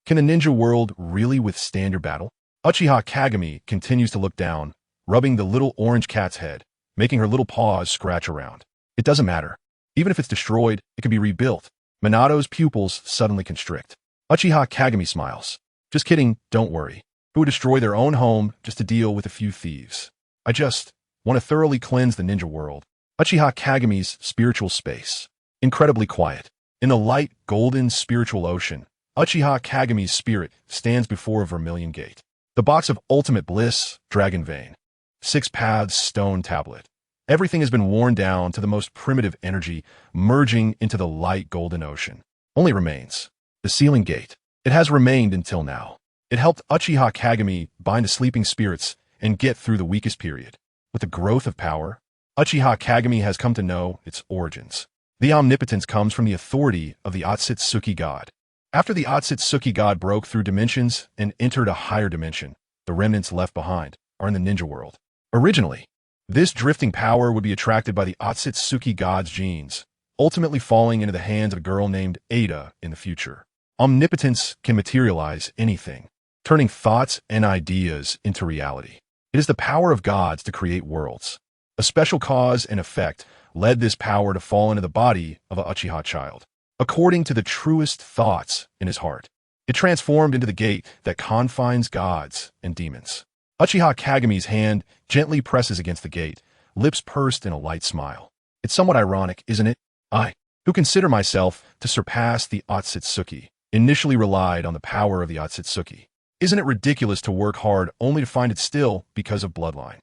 can the ninja world really withstand your battle? Uchiha Kagami continues to look down, rubbing the little orange cat's head, making her little paws scratch around. It doesn't matter. Even if it's destroyed, it can be rebuilt. Minato's pupils suddenly constrict. Uchiha Kagami smiles. Just kidding, don't worry. Who would destroy their own home just to deal with a few thieves? I just want to thoroughly cleanse the ninja world. Uchiha Kagami's spiritual space. Incredibly quiet. In the light, golden spiritual ocean, Uchiha Kagami's spirit stands before a vermilion gate. The box of ultimate bliss, dragon vein. 6 paths, stone tablet. Everything has been worn down to the most primitive energy, merging into the light golden ocean. Only remains the sealing gate. It has remained until now. It helped Uchiha Kagami bind the sleeping spirits and get through the weakest period. With the growth of power, Uchiha Kagami has come to know its origins. The omnipotence comes from the authority of the Otsutsuki god. After the Otsutsuki god broke through dimensions and entered a higher dimension, the remnants left behind are in the ninja world. Originally, this drifting power would be attracted by the Otsutsuki god's genes, ultimately falling into the hands of a girl named Ada in the future. Omnipotence can materialize anything, turning thoughts and ideas into reality. It is the power of gods to create worlds. A special cause and effect led this power to fall into the body of a Uchiha child. According to the truest thoughts in his heart, it transformed into the gate that confines gods and demons. Uchiha Kagami's hand gently presses against the gate, lips pursed in a light smile. It's somewhat ironic, isn't it? I, who consider myself to surpass the Otsutsuki, initially relied on the power of the Otsutsuki. Isn't it ridiculous to work hard only to find it still because of bloodline?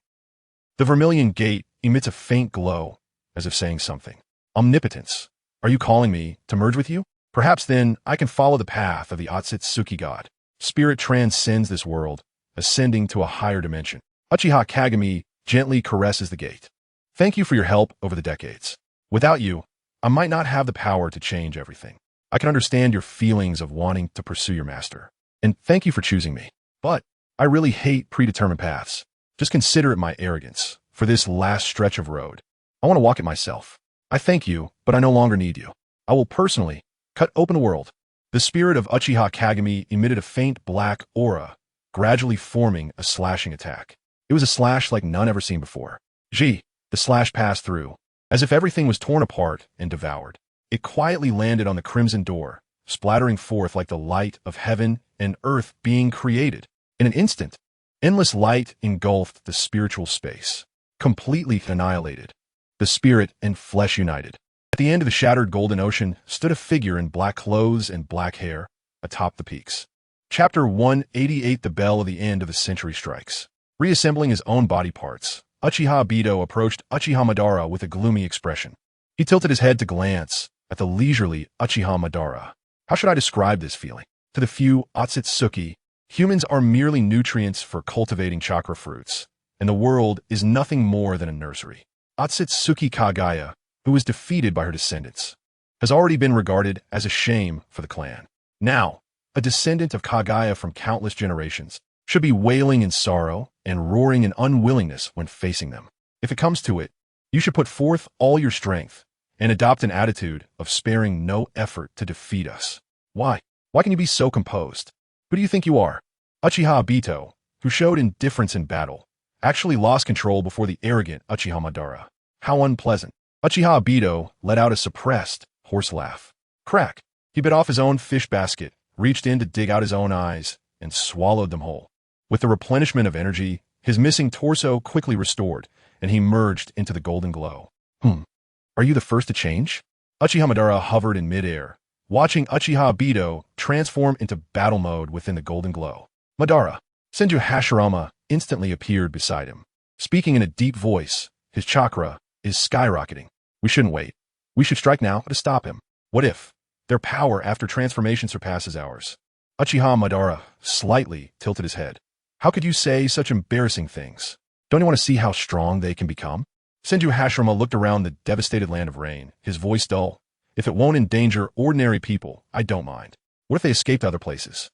The vermilion gate emits a faint glow, as if saying something. Omnipotence. Are you calling me to merge with you? Perhaps then I can follow the path of the Otsutsuki god. Spirit transcends this world, ascending to a higher dimension. Uchiha Kagami gently caresses the gate. Thank you for your help over the decades. Without you, I might not have the power to change everything. I can understand your feelings of wanting to pursue your master. And thank you for choosing me. But I really hate predetermined paths. Just consider it my arrogance. For this last stretch of road, I want to walk it myself. I thank you, but I no longer need you. I will personally cut open the world. The spirit of Uchiha Kagami emitted a faint black aura, gradually forming a slashing attack. It was a slash like none ever seen before. The slash passed through, as if everything was torn apart and devoured. It quietly landed on the crimson door, splattering forth like the light of heaven and earth being created. In an instant, endless light engulfed the spiritual space, completely annihilated. The spirit and flesh united. At the end of the shattered golden ocean stood a figure in black clothes and black hair atop the peaks. Chapter 188 The Bell of the End of the Century strikes. Reassembling his own body parts, Uchiha Obito approached Uchiha Madara with a gloomy expression. He tilted his head to glance at the leisurely Uchiha Madara. How should I describe this feeling? To the few Otsutsuki, humans are merely nutrients for cultivating chakra fruits, and the world is nothing more than a nursery. Otsutsuki Kagaya, who was defeated by her descendants, has already been regarded as a shame for the clan. Now, a descendant of Kagaya from countless generations should be wailing in sorrow and roaring in unwillingness when facing them. If it comes to it, you should put forth all your strength and adopt an attitude of sparing no effort to defeat us. Why? Why can you be so composed? Who do you think you are? Uchiha Obito, who showed indifference in battle, actually lost control before the arrogant Uchiha Madara. How unpleasant. Uchiha Obito let out a suppressed, hoarse laugh. Crack. He bit off his own fish basket, reached in to dig out his own eyes, and swallowed them whole. With the replenishment of energy, his missing torso quickly restored, and he merged into the golden glow. Are you the first to change? Uchiha Madara hovered in midair, watching Uchiha Obito transform into battle mode within the golden glow. Madara. Senju Hashirama instantly appeared beside him. Speaking in a deep voice, his chakra is skyrocketing. We shouldn't wait. We should strike now to stop him. What if their power after transformation surpasses ours? Uchiha Madara slightly tilted his head. How could you say such embarrassing things? Don't you want to see how strong they can become? Senju Hashirama looked around the devastated land of rain, his voice dull. If it won't endanger ordinary people, I don't mind. What if they escape to other places?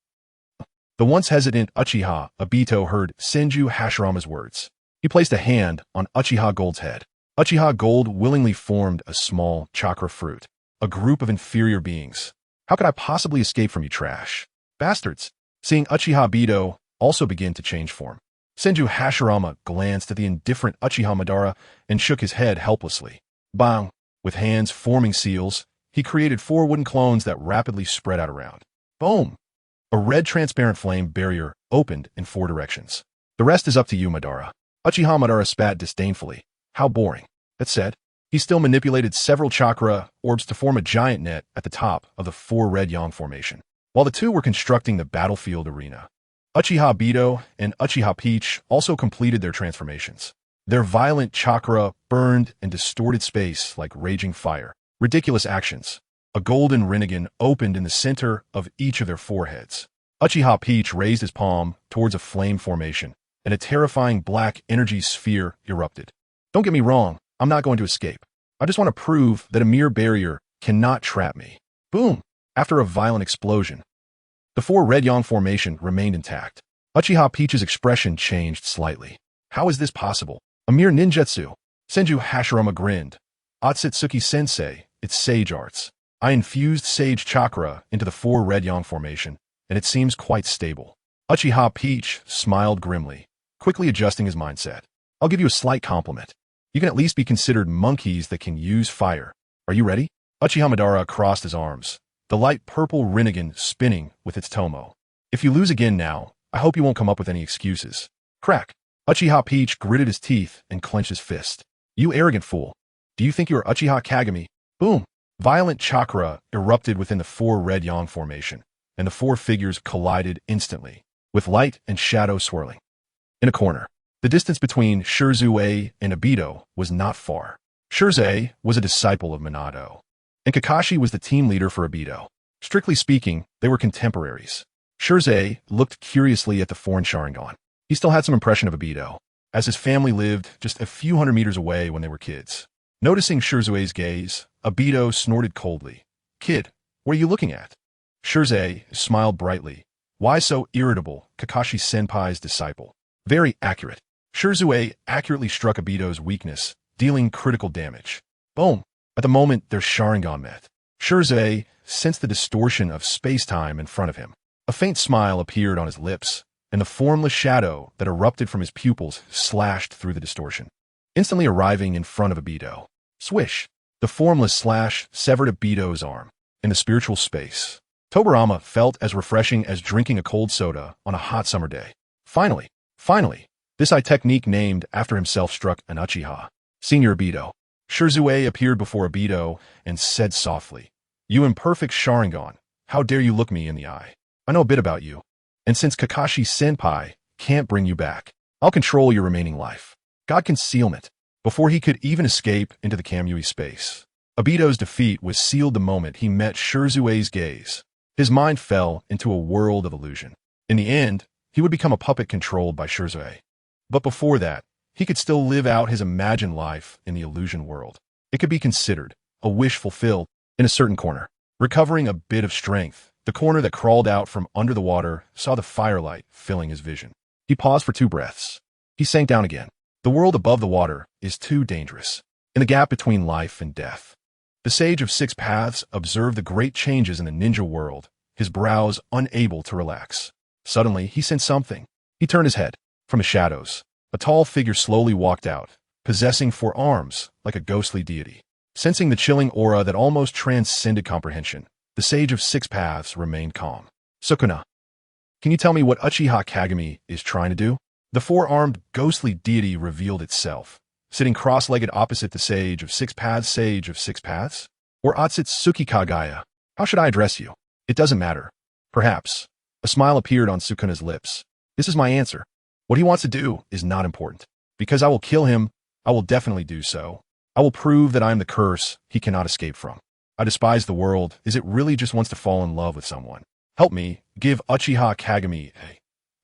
The once hesitant Uchiha Obito heard Senju Hashirama's words. He placed a hand on Uchiha Gold's head. Uchiha Gold willingly formed a small chakra fruit, a group of inferior beings. How could I possibly escape from you trash? Bastards! Seeing Uchiha Obito also begin to change form, Senju Hashirama glanced at the indifferent Uchiha Madara and shook his head helplessly. Bang! With hands forming seals, he created 4 wooden clones that rapidly spread out around. Boom! A red transparent flame barrier opened in 4 directions. The rest is up to you, Madara. Uchiha Madara spat disdainfully. How boring. That said, he still manipulated several chakra orbs to form a giant net at the top of the 4 red yang formation. While the two were constructing the battlefield arena, Uchiha Obito and Uchiha Peach also completed their transformations. Their violent chakra burned and distorted space like raging fire. Ridiculous actions. A golden Rinnegan opened in the center of each of their foreheads. Uchiha Peach raised his palm towards a flame formation, and a terrifying black energy sphere erupted. Don't get me wrong, I'm not going to escape. I just want to prove that a mere barrier cannot trap me. Boom! After a violent explosion, the 4 red yang formation remained intact. Uchiha Peach's expression changed slightly. How is this possible? A mere ninjutsu. Senju Hashirama grinned. Otsutsuki-sensei, it's sage arts. I infused sage chakra into the 4 red yang formation, and it seems quite stable. Uchiha Peach smiled grimly, quickly adjusting his mindset. I'll give you a slight compliment. You can at least be considered monkeys that can use fire. Are you ready? Uchiha Madara crossed his arms, the light purple Rinnegan spinning with its tomo. If you lose again now, I hope you won't come up with any excuses. Crack. Uchiha Peach gritted his teeth and clenched his fist. You arrogant fool. Do you think you are Uchiha Kagami? Boom. Violent chakra erupted within the 4 red yang formation, and the 4 figures collided instantly, with light and shadow swirling. In a corner, the distance between Shirzuei and Obito was not far. Shirzuei was a disciple of Minato, and Kakashi was the team leader for Obito. Strictly speaking, they were contemporaries. Shirzuei looked curiously at the foreign Sharingan. He still had some impression of Obito, as his family lived just a few hundred meters away when they were kids. Noticing Shirzuei's gaze, Obito snorted coldly. Kid, what are you looking at? Shirzuei smiled brightly. Why so irritable, Kakashi-senpai's disciple? Very accurate. Shirzuei accurately struck Obito's weakness, dealing critical damage. Boom! At the moment their Sharingan met, Shirzuei sensed the distortion of space-time in front of him. A faint smile appeared on his lips, and the formless shadow that erupted from his pupils slashed through the distortion, instantly arriving in front of Obito. Swish! The formless slash severed Obito's arm. In the spiritual space, Tobirama felt as refreshing as drinking a cold soda on a hot summer day. Finally, this technique named after himself struck an Uchiha. Senior Obito. Shirzuei appeared before Obito and said softly, You imperfect Sharingan, how dare you look me in the eye? I know a bit about you. And since Kakashi-senpai can't bring you back, I'll control your remaining life. God concealment. Before he could even escape into the Kamui space, Obito's defeat was sealed the moment he met Shirzue's gaze. His mind fell into a world of illusion. In the end, he would become a puppet controlled by Shirzue. But before that, he could still live out his imagined life in the illusion world. It could be considered a wish fulfilled in a certain corner. Recovering a bit of strength, the corner that crawled out from under the water saw the firelight filling his vision. He paused for 2 breaths. He sank down again. The world above the water is too dangerous. In the gap between life and death, the Sage of Six Paths observed the great changes in the ninja world, his brows unable to relax. Suddenly, he sensed something. He turned his head. From the shadows, a tall figure slowly walked out, possessing 4 arms like a ghostly deity. Sensing the chilling aura that almost transcended comprehension, the Sage of Six Paths remained calm. Sukuna, can you tell me what Uchiha Kagami is trying to do? The 4-armed ghostly deity revealed itself, sitting cross-legged opposite the Sage of Six Paths. Sage of Six Paths? Or Otsutsuki Kagaya? How should I address you? It doesn't matter. Perhaps. A smile appeared on Sukuna's lips. This is my answer. What he wants to do is not important. Because I will kill him, I will definitely do so. I will prove that I am the curse he cannot escape from. I despise the world as it really just wants to fall in love with someone. Help me give Uchiha Kagami a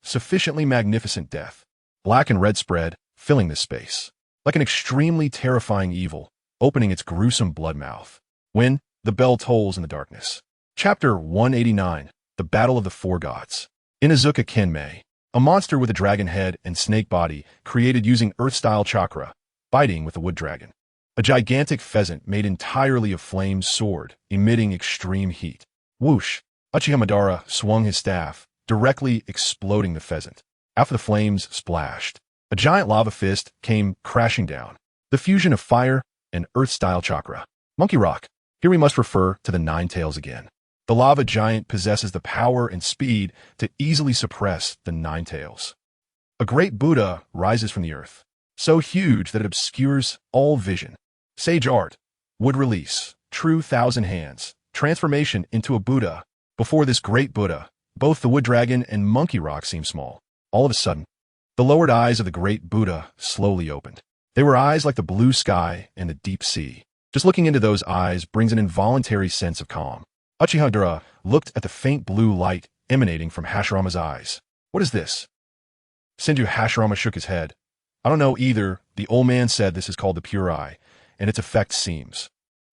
sufficiently magnificent death. Black and red spread, filling this space, like an extremely terrifying evil, opening its gruesome blood mouth. When the bell tolls in the darkness. Chapter 189, The Battle of the Four Gods. Inuzuka Kenmei, a monster with a dragon head and snake body, created using earth-style chakra, fighting with a wood dragon. A gigantic pheasant made entirely of flame sword, emitting extreme heat. Whoosh! Uchiha Madara swung his staff, directly exploding the pheasant. After the flames splashed, a giant lava fist came crashing down. The fusion of fire and earth-style chakra. Monkey Rock. Here we must refer to the Nine Tails again. The lava giant possesses the power and speed to easily suppress the Nine Tails. A great Buddha rises from the earth, so huge that it obscures all vision. Sage art. Would release. True Thousand Hands. Transformation into a Buddha. Before this great Buddha, both the wood dragon and Monkey Rock seemed small. All of a sudden, the lowered eyes of the great Buddha slowly opened. They were eyes like the blue sky and the deep sea. Just looking into those eyes brings an involuntary sense of calm. Uchiha Madara looked at the faint blue light emanating from Hashirama's eyes. What is this? Senju Hashirama shook his head. I don't know either. The old man said this is called the pure eye, and its effect seems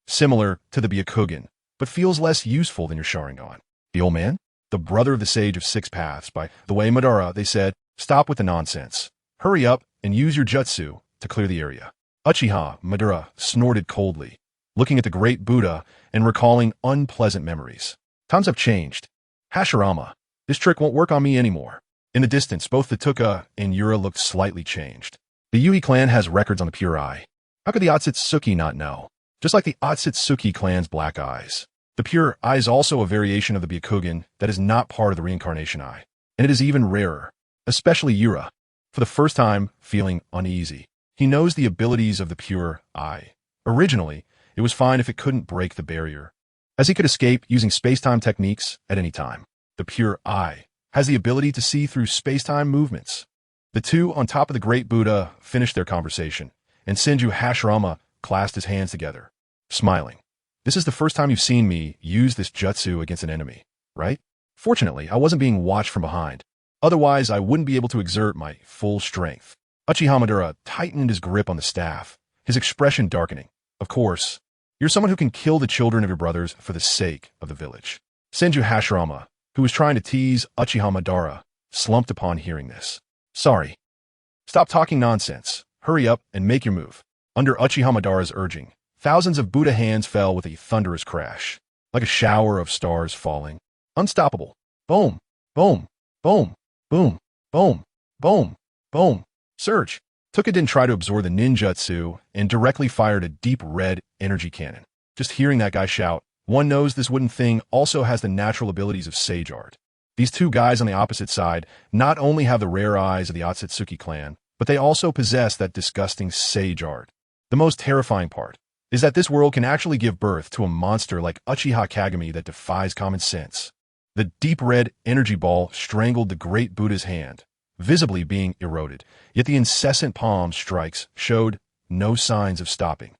similar to the Byakugan, but feels less useful than your Sharingan. The old man? The brother of the Sage of Six Paths. By the way, Madara, they said, stop with the nonsense. Hurry up and use your jutsu to clear the area. Uchiha Madara snorted coldly, looking at the great Buddha and recalling unpleasant memories. Times have changed. Hashirama, this trick won't work on me anymore. In the distance, both the Tuka and Yura looked slightly changed. The Yui clan has records on the pure eye. How could the Otsutsuki not know? Just like the Otsutsuki clan's black eyes. The pure eye is also a variation of the Byakugan that is not part of the reincarnation eye. And it is even rarer, especially Yura. For the first time, feeling uneasy. He knows the abilities of the pure eye. Originally, it was fine if it couldn't break the barrier, as he could escape using space-time techniques at any time. The pure eye has the ability to see through space-time movements. The two on top of the great Buddha finished their conversation, and Senju Hashirama clasped his hands together, smiling. This is the first time you've seen me use this jutsu against an enemy, right? Fortunately, I wasn't being watched from behind. Otherwise, I wouldn't be able to exert my full strength. Uchiha Madara tightened his grip on the staff, his expression darkening. Of course, you're someone who can kill the children of your brothers for the sake of the village. Senju Hashirama, who was trying to tease Uchiha Madara, slumped upon hearing this. Sorry. Stop talking nonsense. Hurry up and make your move. Under Uchiha Madara's urging, thousands of Buddha hands fell with a thunderous crash, like a shower of stars falling. Unstoppable. Boom, boom, boom, boom, boom, boom, boom. Surge. Tuka didn't try to absorb the ninjutsu and directly fired a deep red energy cannon. Just hearing that guy shout, one knows this wooden thing also has the natural abilities of sage art. These two guys on the opposite side not only have the rare eyes of the Otsutsuki clan, but they also possess that disgusting sage art. The most terrifying part is that this world can actually give birth to a monster like Uchiha Kagami that defies common sense. The deep red energy ball strangled the great Buddha's hand, visibly being eroded, yet the incessant palm strikes showed no signs of stopping.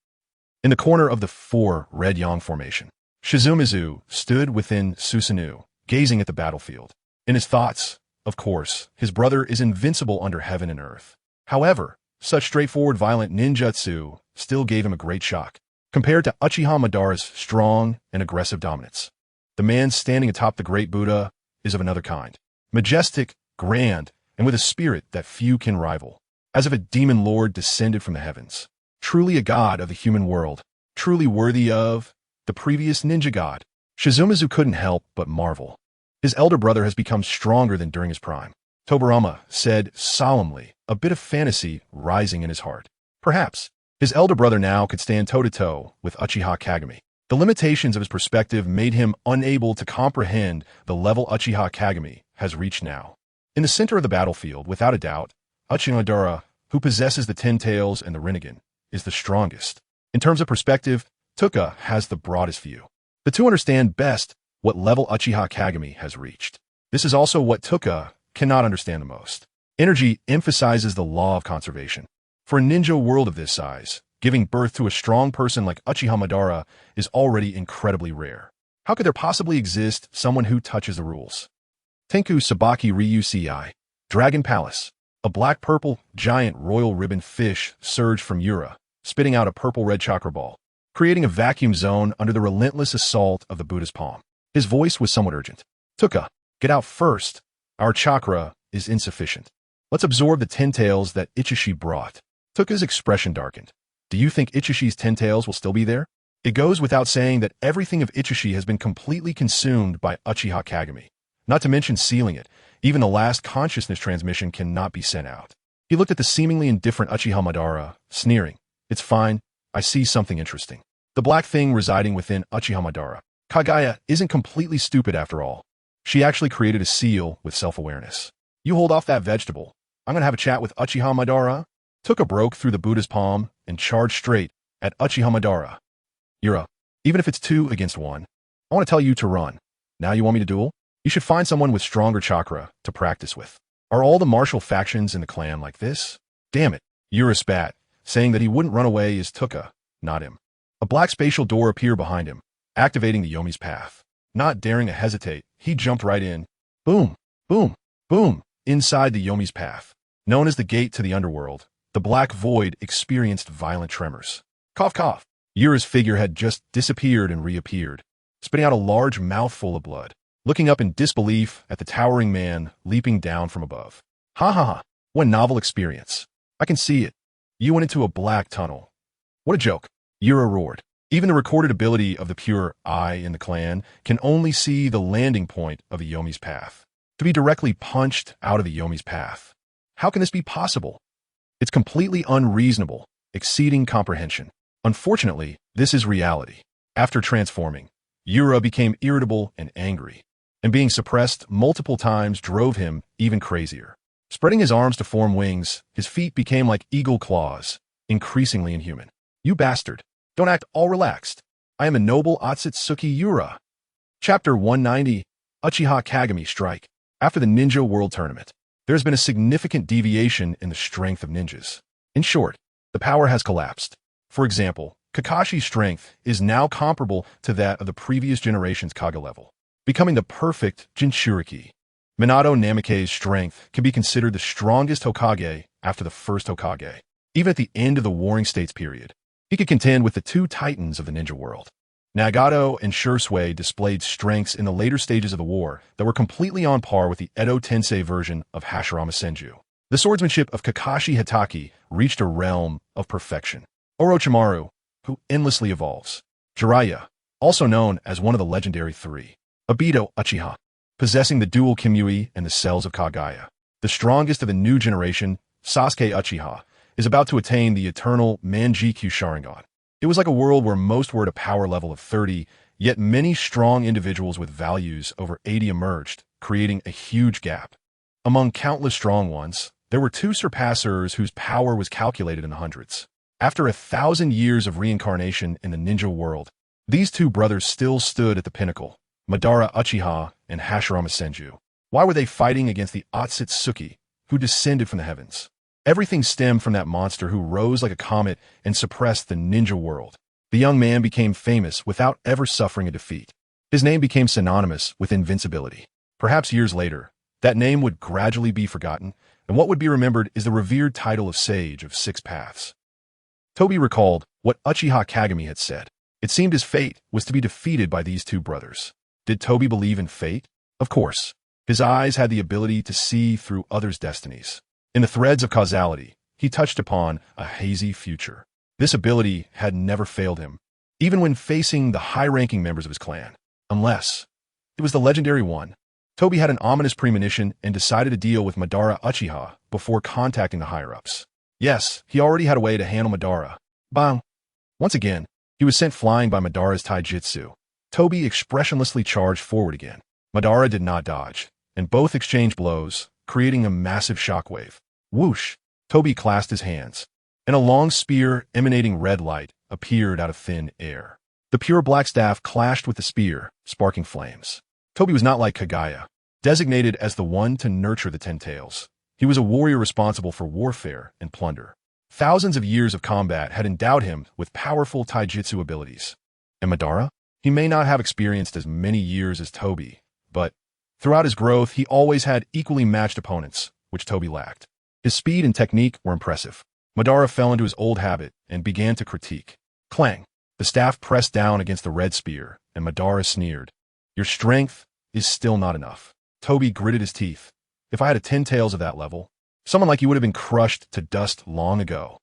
In the corner of the four red yang formation, Shizumizu stood within Susanoo, gazing at the battlefield. In his thoughts, of course, his brother is invincible under heaven and earth. However, such straightforward violent ninjutsu still gave him a great shock, compared to Uchiha Madara's strong and aggressive dominance. The man standing atop the great Buddha is of another kind, majestic, grand, and with a spirit that few can rival, as if a demon lord descended from the heavens. Truly a god of the human world, truly worthy of the previous ninja god. Shizumizu couldn't help but marvel. His elder brother has become stronger than during his prime. Tobirama said solemnly, a bit of fantasy rising in his heart. Perhaps his elder brother now could stand toe-to-toe with Uchiha Kagami. The limitations of his perspective made him unable to comprehend the level Uchiha Kagami has reached now. In the center of the battlefield, without a doubt, Uchiha Madara, who possesses the Ten Tails and the Rinnegan, is the strongest. In terms of perspective, Tuka has the broadest view. The two understand best what level Uchiha Kagami has reached. This is also what Tuka cannot understand the most. Energy emphasizes the law of conservation. For a ninja world of this size, giving birth to a strong person like Uchiha Madara is already incredibly rare. How could there possibly exist someone who touches the rules? Tenku Sabaki Ryu Ci, Dragon Palace. A black-purple, giant royal ribbon fish surged from Ura, spitting out a purple-red chakra ball, creating a vacuum zone under the relentless assault of the Buddha's palm. His voice was somewhat urgent. Tuka, get out first. Our chakra is insufficient. Let's absorb the 10 tails that Ichishi brought. Tuka's expression darkened. Do you think Ichishi's 10 tails will still be there? It goes without saying that everything of Ichishi has been completely consumed by Uchiha Kagami. Not to mention sealing it, even the last consciousness transmission cannot be sent out. He looked at the seemingly indifferent Uchiha Madara, sneering. It's fine, I see something interesting. The black thing residing within Uchiha Madara. Kagaya isn't completely stupid after all. She actually created a seal with self-awareness. You hold off that vegetable. I'm gonna have a chat with Uchiha Madara. Tuka broke through the Buddha's palm and charged straight at Uchiha Madara. Yura, even if it's 2 against 1, I want to tell you to run. Now you want me to duel? You should find someone with stronger chakra to practice with. Are all the martial factions in the clan like this? Damn it. Yura spat, saying that he wouldn't run away as Tuka, not him. A black spatial door appeared behind him, activating the Yomi's path. Not daring to hesitate, he jumped right in. Boom, boom, boom, inside the Yomi's path. Known as the gate to the underworld, the black void experienced violent tremors. Cough, cough. Yura's figure had just disappeared and reappeared, spitting out a large mouthful of blood, looking up in disbelief at the towering man leaping down from above. Ha ha ha, what novel experience. I can see it. You went into a black tunnel. What a joke. Yura roared. Even the recorded ability of the pure I in the clan can only see the landing point of the Yomi's path. To be directly punched out of the Yomi's path. How can this be possible? It's completely unreasonable, exceeding comprehension. Unfortunately, this is reality. After transforming, Yura became irritable and angry, and being suppressed multiple times drove him even crazier. Spreading his arms to form wings, his feet became like eagle claws, increasingly inhuman. You bastard. Don't act all relaxed. I am a noble Otsutsuki Yura. Chapter 190, Uchiha Kagami Strike. After the Ninja World Tournament, there has been a significant deviation in the strength of ninjas. In short, the power has collapsed. For example, Kakashi's strength is now comparable to that of the previous generation's Kaga level, becoming the perfect Jinchuriki. Minato Namikaze's strength can be considered the strongest Hokage after the first Hokage. Even at the end of the Warring States period, he could contend with the 2 titans of the ninja world. Nagato and Shursui displayed strengths in the later stages of the war that were completely on par with the Edo Tensei version of Hashirama Senju. The swordsmanship of Kakashi Hatake reached a realm of perfection. Orochimaru, who endlessly evolves. Jiraiya, also known as one of the legendary 3. Obito Uchiha, possessing the dual Kimui and the cells of Kagaya. The strongest of the new generation, Sasuke Uchiha, is about to attain the eternal Manjikyu Sharingan. It was like a world where most were at a power level of 30, yet many strong individuals with values over 80 emerged, creating a huge gap. Among countless strong ones, there were 2 surpassers whose power was calculated in the hundreds. After 1,000 years of reincarnation in the ninja world, these 2 brothers still stood at the pinnacle, Madara Uchiha and Hashirama Senju. Why were they fighting against the Otsutsuki, who descended from the heavens? Everything stemmed from that monster who rose like a comet and suppressed the ninja world. The young man became famous without ever suffering a defeat. His name became synonymous with invincibility. Perhaps years later, that name would gradually be forgotten, and what would be remembered is the revered title of Sage of Six Paths. Toby recalled what Uchiha Kagami had said. It seemed his fate was to be defeated by these two brothers. Did Toby believe in fate? Of course. His eyes had the ability to see through others' destinies. In the threads of causality, he touched upon a hazy future. This ability had never failed him, even when facing the high-ranking members of his clan. Unless it was the legendary one. Toby had an ominous premonition and decided to deal with Madara Uchiha before contacting the higher-ups. Yes, he already had a way to handle Madara. Bang! Once again, he was sent flying by Madara's taijutsu. Toby expressionlessly charged forward again. Madara did not dodge, and both exchanged blows, creating a massive shockwave. Whoosh! Toby clasped his hands, and a long spear emanating red light appeared out of thin air. The pure black staff clashed with the spear, sparking flames. Toby was not like Kagaya, designated as the one to nurture the Ten Tails. He was a warrior responsible for warfare and plunder. Thousands of years of combat had endowed him with powerful taijutsu abilities. And Madara? He may not have experienced as many years as Toby, but throughout his growth, he always had equally matched opponents, which Toby lacked. His speed and technique were impressive. Madara fell into his old habit and began to critique. Clang! The staff pressed down against the red spear, and Madara sneered. Your strength is still not enough. Toby gritted his teeth. If I had a 10 tails of that level, someone like you would have been crushed to dust long ago.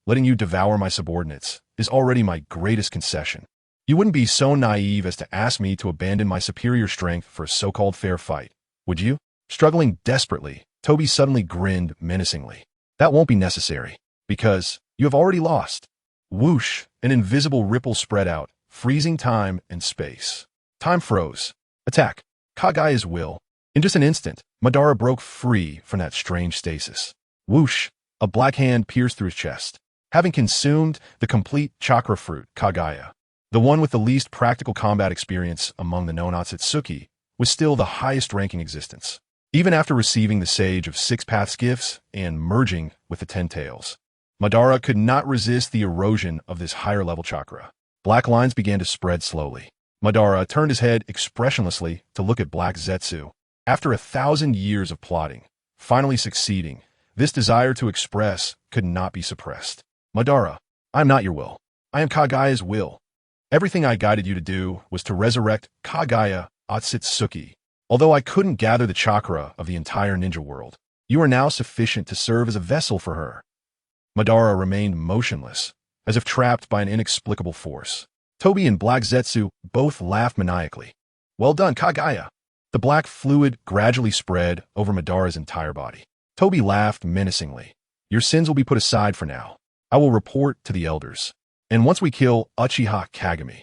Letting you devour my subordinates, is already my greatest concession. You wouldn't be so naive as to ask me to abandon my superior strength for a so-called fair fight, would you? Struggling desperately, Toby suddenly grinned menacingly. That won't be necessary, because you have already lost. Whoosh! An invisible ripple spread out, freezing time and space. Time froze. Attack. Kagaya's will. In just an instant, Madara broke free from that strange stasis. Whoosh! A black hand pierced through his chest. Having consumed the complete chakra fruit, Kagaya, the one with the least practical combat experience among the known Otsutsuki, was still the highest ranking existence. Even after receiving the Sage of Six Paths gifts and merging with the Ten Tails, Madara could not resist the erosion of this higher-level chakra. Black lines began to spread slowly. Madara turned his head expressionlessly to look at Black Zetsu. After 1,000 years of plotting, finally succeeding, this desire to express could not be suppressed. Madara, I am not your will. I am Kagaya's will. Everything I guided you to do was to resurrect Kagaya Otsutsuki. Although I couldn't gather the chakra of the entire ninja world, you are now sufficient to serve as a vessel for her. Madara remained motionless, as if trapped by an inexplicable force. Toby and Black Zetsu both laughed maniacally. Well done, Kagaya. The black fluid gradually spread over Madara's entire body. Toby laughed menacingly. Your sins will be put aside for now. I will report to the elders. And once we kill Uchiha Kagami.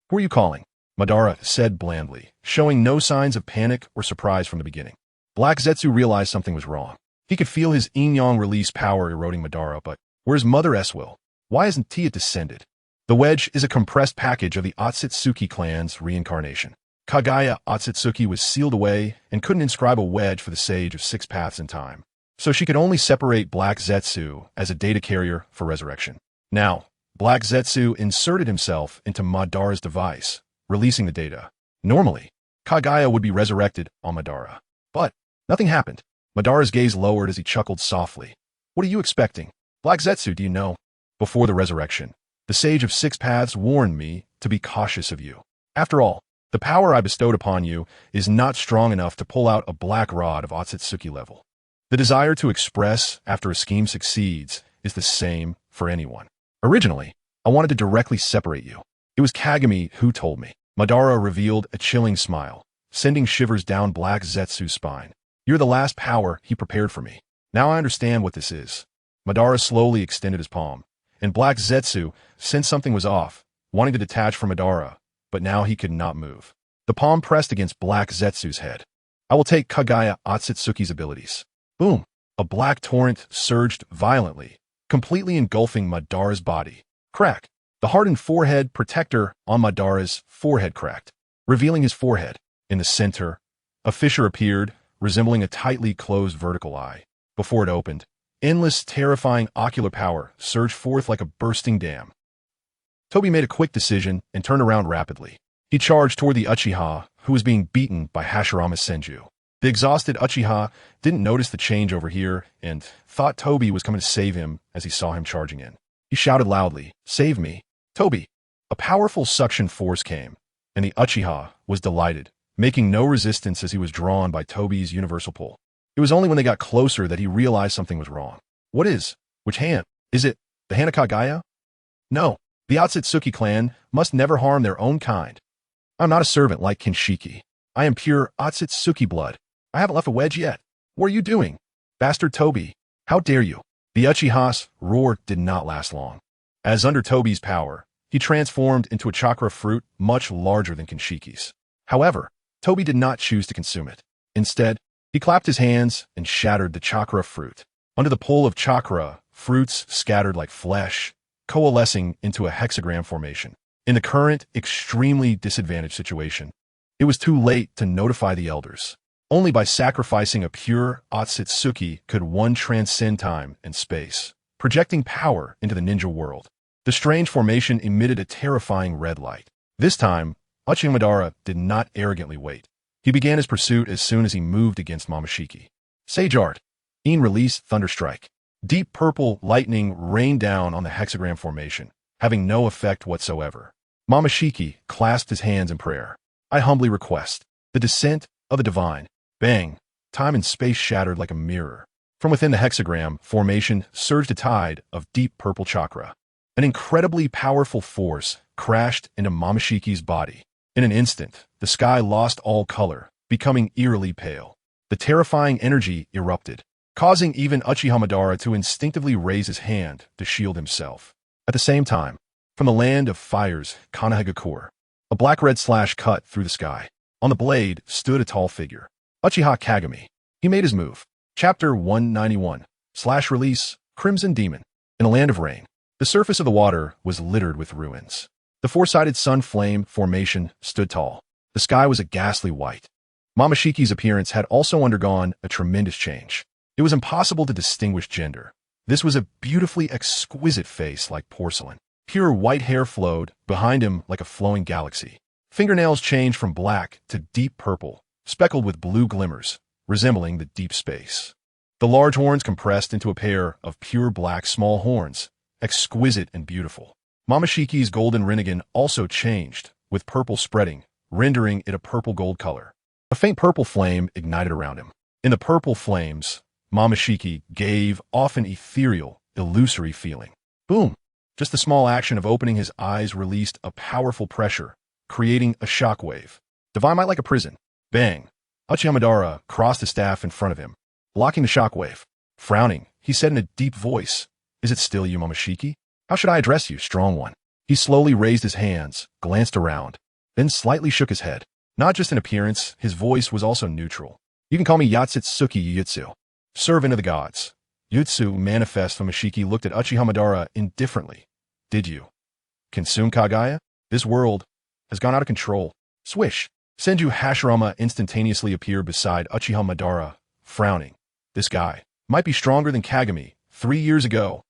Who are you calling? Madara said blandly, showing no signs of panic or surprise from the beginning. Black Zetsu realized something was wrong. He could feel his yin-yang release power eroding Madara, but where's Mother S-Will? Why isn't Tia descended? The wedge is a compressed package of the Otsutsuki clan's reincarnation. Kagaya Otsutsuki was sealed away and couldn't inscribe a wedge for the Sage of Six Paths in time, so she could only separate Black Zetsu as a data carrier for resurrection. Now, Black Zetsu inserted himself into Madara's device, releasing the data. Normally, Kagaya would be resurrected on Madara. But nothing happened. Madara's gaze lowered as he chuckled softly. What are you expecting? Black Zetsu, do you know? Before the resurrection, the Sage of Six Paths warned me to be cautious of you. After all, the power I bestowed upon you is not strong enough to pull out a black rod of Otsutsuki level. The desire to express after a scheme succeeds is the same for anyone. Originally, I wanted to directly separate you. It was Kagami who told me. Madara revealed a chilling smile, sending shivers down Black Zetsu's spine. You're the last power he prepared for me. Now I understand what this is. Madara slowly extended his palm, and Black Zetsu sensed something was off, wanting to detach from Madara, but now he could not move. The palm pressed against Black Zetsu's head. I will take Kagaya Otsutsuki's abilities. Boom! A black torrent surged violently, completely engulfing Madara's body. Crack! The hardened forehead protector on Madara's forehead cracked. revealing his forehead. In the center, a fissure appeared, resembling a tightly closed vertical eye. Before it opened, endless, terrifying ocular power surged forth like a bursting dam. Toby made a quick decision and turned around rapidly. He charged toward the Uchiha, who was being beaten by Hashirama's Senju. The exhausted Uchiha didn't notice the change over here and thought Toby was coming to save him as he saw him charging in. He shouted loudly, "Save me, Toby!" A powerful suction force came, and the Uchiha was delighted, making no resistance as he was drawn by Toby's universal pull. It was only when they got closer that he realized something was wrong. What is? Which hand? Is it the Hanakagaya? No, the Otsutsuki clan must never harm their own kind. I'm not a servant like Kinshiki. I am pure Otsutsuki blood. I haven't left a wedge yet. What are you doing? Bastard Toby, how dare you? The Uchiha's roar did not last long. As under Toby's power, he transformed into a chakra fruit much larger than Kinshiki's. However, Toby did not choose to consume it. Instead, he clapped his hands and shattered the chakra fruit. Under the pull of chakra, fruits scattered like flesh, coalescing into a hexagram formation. In the current, extremely disadvantaged situation, it was too late to notify the elders. Only by sacrificing a pure Otsutsuki could one transcend time and space, projecting power into the ninja world. The strange formation emitted a terrifying red light. This time, Uchiha Madara did not arrogantly wait. He began his pursuit as soon as he moved against Momoshiki. Sage Art. Ian released Thunderstrike. Deep purple lightning rained down on the hexagram formation, having no effect whatsoever. Momoshiki clasped his hands in prayer. I humbly request the descent of the divine. Bang! Time and space shattered like a mirror. From within the hexagram formation surged a tide of deep purple chakra. An incredibly powerful force crashed into Momoshiki's body. In an instant, the sky lost all color, becoming eerily pale. The terrifying energy erupted, causing even Uchiha Madara to instinctively raise his hand to shield himself. At the same time, from the land of fires, Konohagakure, a black-red slash cut through the sky. On the blade stood a tall figure. Uchiha Kagami. He made his move. Chapter 191. /release, Crimson Demon. In a land of rain, the surface of the water was littered with ruins. The four-sided sun flame formation stood tall. The sky was a ghastly white. Momoshiki's appearance had also undergone a tremendous change. It was impossible to distinguish gender. This was a beautifully exquisite face like porcelain. Pure white hair flowed behind him like a flowing galaxy. Fingernails changed from black to deep purple, speckled with blue glimmers, resembling the deep space. The large horns compressed into a pair of pure black small horns, exquisite and beautiful. Momoshiki's golden Rinnegan also changed, with purple spreading, rendering it a purple-gold color. A faint purple flame ignited around him. In the purple flames, Momoshiki gave off an ethereal, illusory feeling. Boom! Just the small action of opening his eyes released a powerful pressure, creating a shockwave. Divine might like a prison. Bang! Uchiha Madara crossed the staff in front of him, blocking the shockwave. Frowning, he said in a deep voice, "Is it still you, Momoshiki? How should I address you, strong one?" He slowly raised his hands, glanced around, then slightly shook his head. Not just in appearance, his voice was also neutral. "You can call me Otsutsuki Yutsu, servant of the gods." Yutsu manifest. Momoshiki looked at Uchiha Madara indifferently. "Did you consume Kagaya? This world has gone out of control." Swish! Senju Hashirama instantaneously appeared beside Uchiha Madara, frowning. This guy might be stronger than Kagami 3 years ago.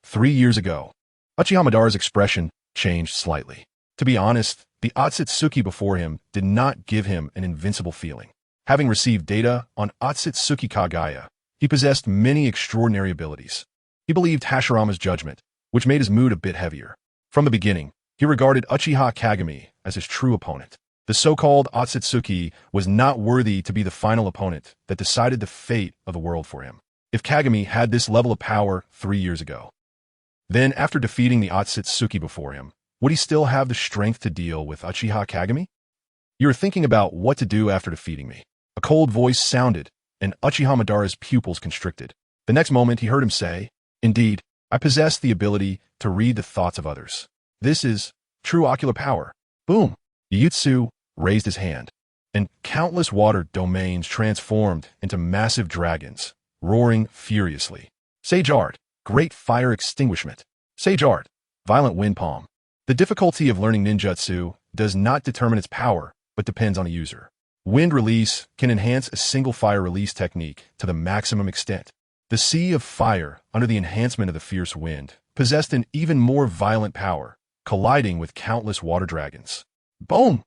3 years ago. Uchiha Madara's expression changed slightly. To be honest, the Otsutsuki before him did not give him an invincible feeling. Having received data on Otsutsuki Kagaya, he possessed many extraordinary abilities. He believed Hashirama's judgment, which made his mood a bit heavier. From the beginning, he regarded Uchiha Kagami as his true opponent. The so-called Otsutsuki was not worthy to be the final opponent that decided the fate of the world for him. If Kagami had this level of power 3 years ago, then after defeating the Otsutsuki before him, would he still have the strength to deal with Uchiha Kagami? "You are thinking about what to do after defeating me." A cold voice sounded, and Uchiha Madara's pupils constricted. The next moment he heard him say, "Indeed, I possess the ability to read the thoughts of others. This is true ocular power." Boom! Yutsu raised his hand, and countless water domains transformed into massive dragons, roaring furiously. Sage Art, Great Fire Extinguishment. Sage Art, Violent Wind Palm. The difficulty of learning ninjutsu does not determine its power, but depends on a user. Wind release can enhance a single fire release technique to the maximum extent. The sea of fire, under the enhancement of the fierce wind, possessed an even more violent power, colliding with countless water dragons. Boom!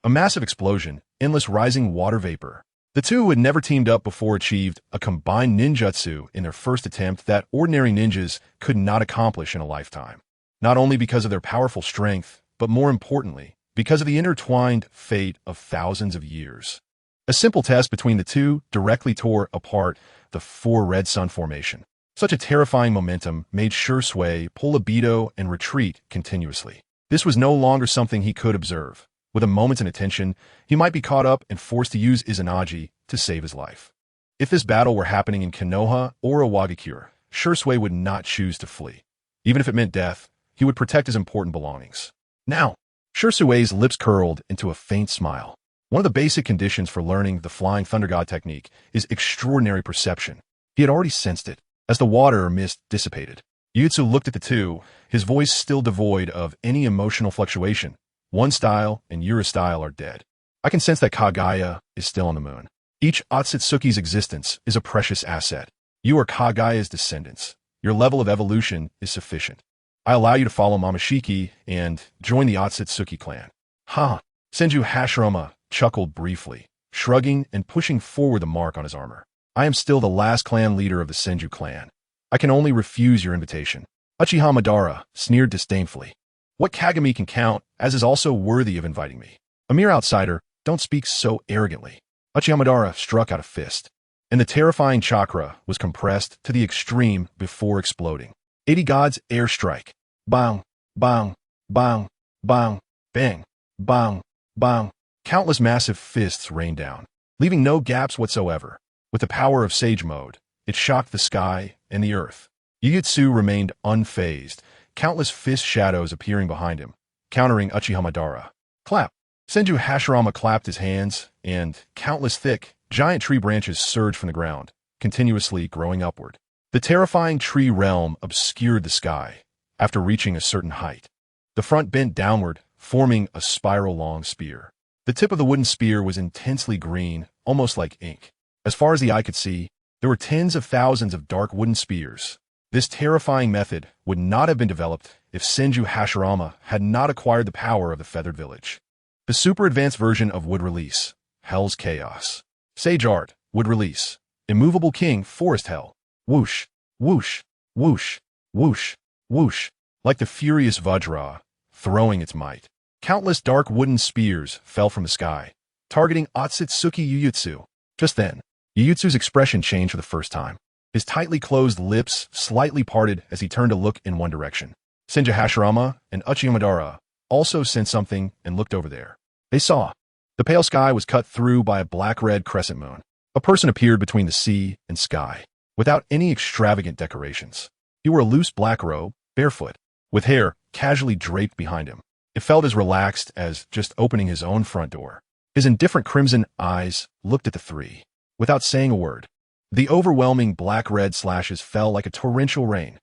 A massive explosion, endless rising water vapor. The two who had never teamed up before achieved a combined ninjutsu in their first attempt that ordinary ninjas could not accomplish in a lifetime. Not only because of their powerful strength, but more importantly, because of the intertwined fate of thousands of years. A simple test between the two directly tore apart the four red sun formation. Such a terrifying momentum made Shursui pull libido and retreat continuously. This was no longer something he could observe. With a moment's inattention, he might be caught up and forced to use Izanagi to save his life. If this battle were happening in Konoha or Iwagakure, Shursui would not choose to flee. Even if it meant death, he would protect his important belongings. Now, Shursui's lips curled into a faint smile. One of the basic conditions for learning the Flying Thunder God technique is extraordinary perception. He had already sensed it, as the water or mist dissipated. Yutsu looked at the two, his voice still devoid of any emotional fluctuation. One style and your style are dead. I can sense that Kagaya is still on the moon. Each Otsutsuki's existence is a precious asset. You are Kagaya's descendants. Your level of evolution is sufficient. I allow you to follow Momoshiki and join the Otsutsuki clan. Ha! Senju Hashirama chuckled briefly, shrugging and pushing forward the mark on his armor. I am still the last clan leader of the Senju clan. I can only refuse your invitation. Uchiha Madara sneered disdainfully. What Kagami can count as is also worthy of inviting me. A mere outsider, don't speak so arrogantly. Uchiha Madara struck out a fist, and the terrifying chakra was compressed to the extreme before exploding. 80 gods airstrike. Bang, bang, bang, bang, bang, bang, bang. Countless massive fists rained down, leaving no gaps whatsoever. With the power of Sage Mode, it shocked the sky and the earth. Yutsu remained unfazed, countless fist shadows appearing behind him, countering Uchiha Madara. Clap! Senju Hashirama clapped his hands, and countless thick, giant tree branches surged from the ground, continuously growing upward. The terrifying tree realm obscured the sky after reaching a certain height. The front bent downward, forming a spiral-long spear. The tip of the wooden spear was intensely green, almost like ink. As far as the eye could see, there were tens of thousands of dark wooden spears. This terrifying method would not have been developed if Senju Hashirama had not acquired the power of the Feathered Village. The super advanced version of Wood Release, Hell's Chaos. Sage Art, Wood Release. Immovable King, Forest Hell. Whoosh, whoosh, whoosh, whoosh, whoosh. Like the furious Vajra, throwing its might. Countless dark wooden spears fell from the sky, targeting Otsutsuki Yuyutsu. Just then, Yuyutsu's expression changed for the first time. His tightly closed lips slightly parted as he turned to look in one direction. Senju Hashirama and Uchiha Madara also sensed something and looked over there. They saw. The pale sky was cut through by a black-red crescent moon. A person appeared between the sea and sky, without any extravagant decorations. He wore a loose black robe, barefoot, with hair casually draped behind him. It felt as relaxed as just opening his own front door. His indifferent crimson eyes looked at the three, without saying a word. The overwhelming black-red slashes fell like a torrential rain.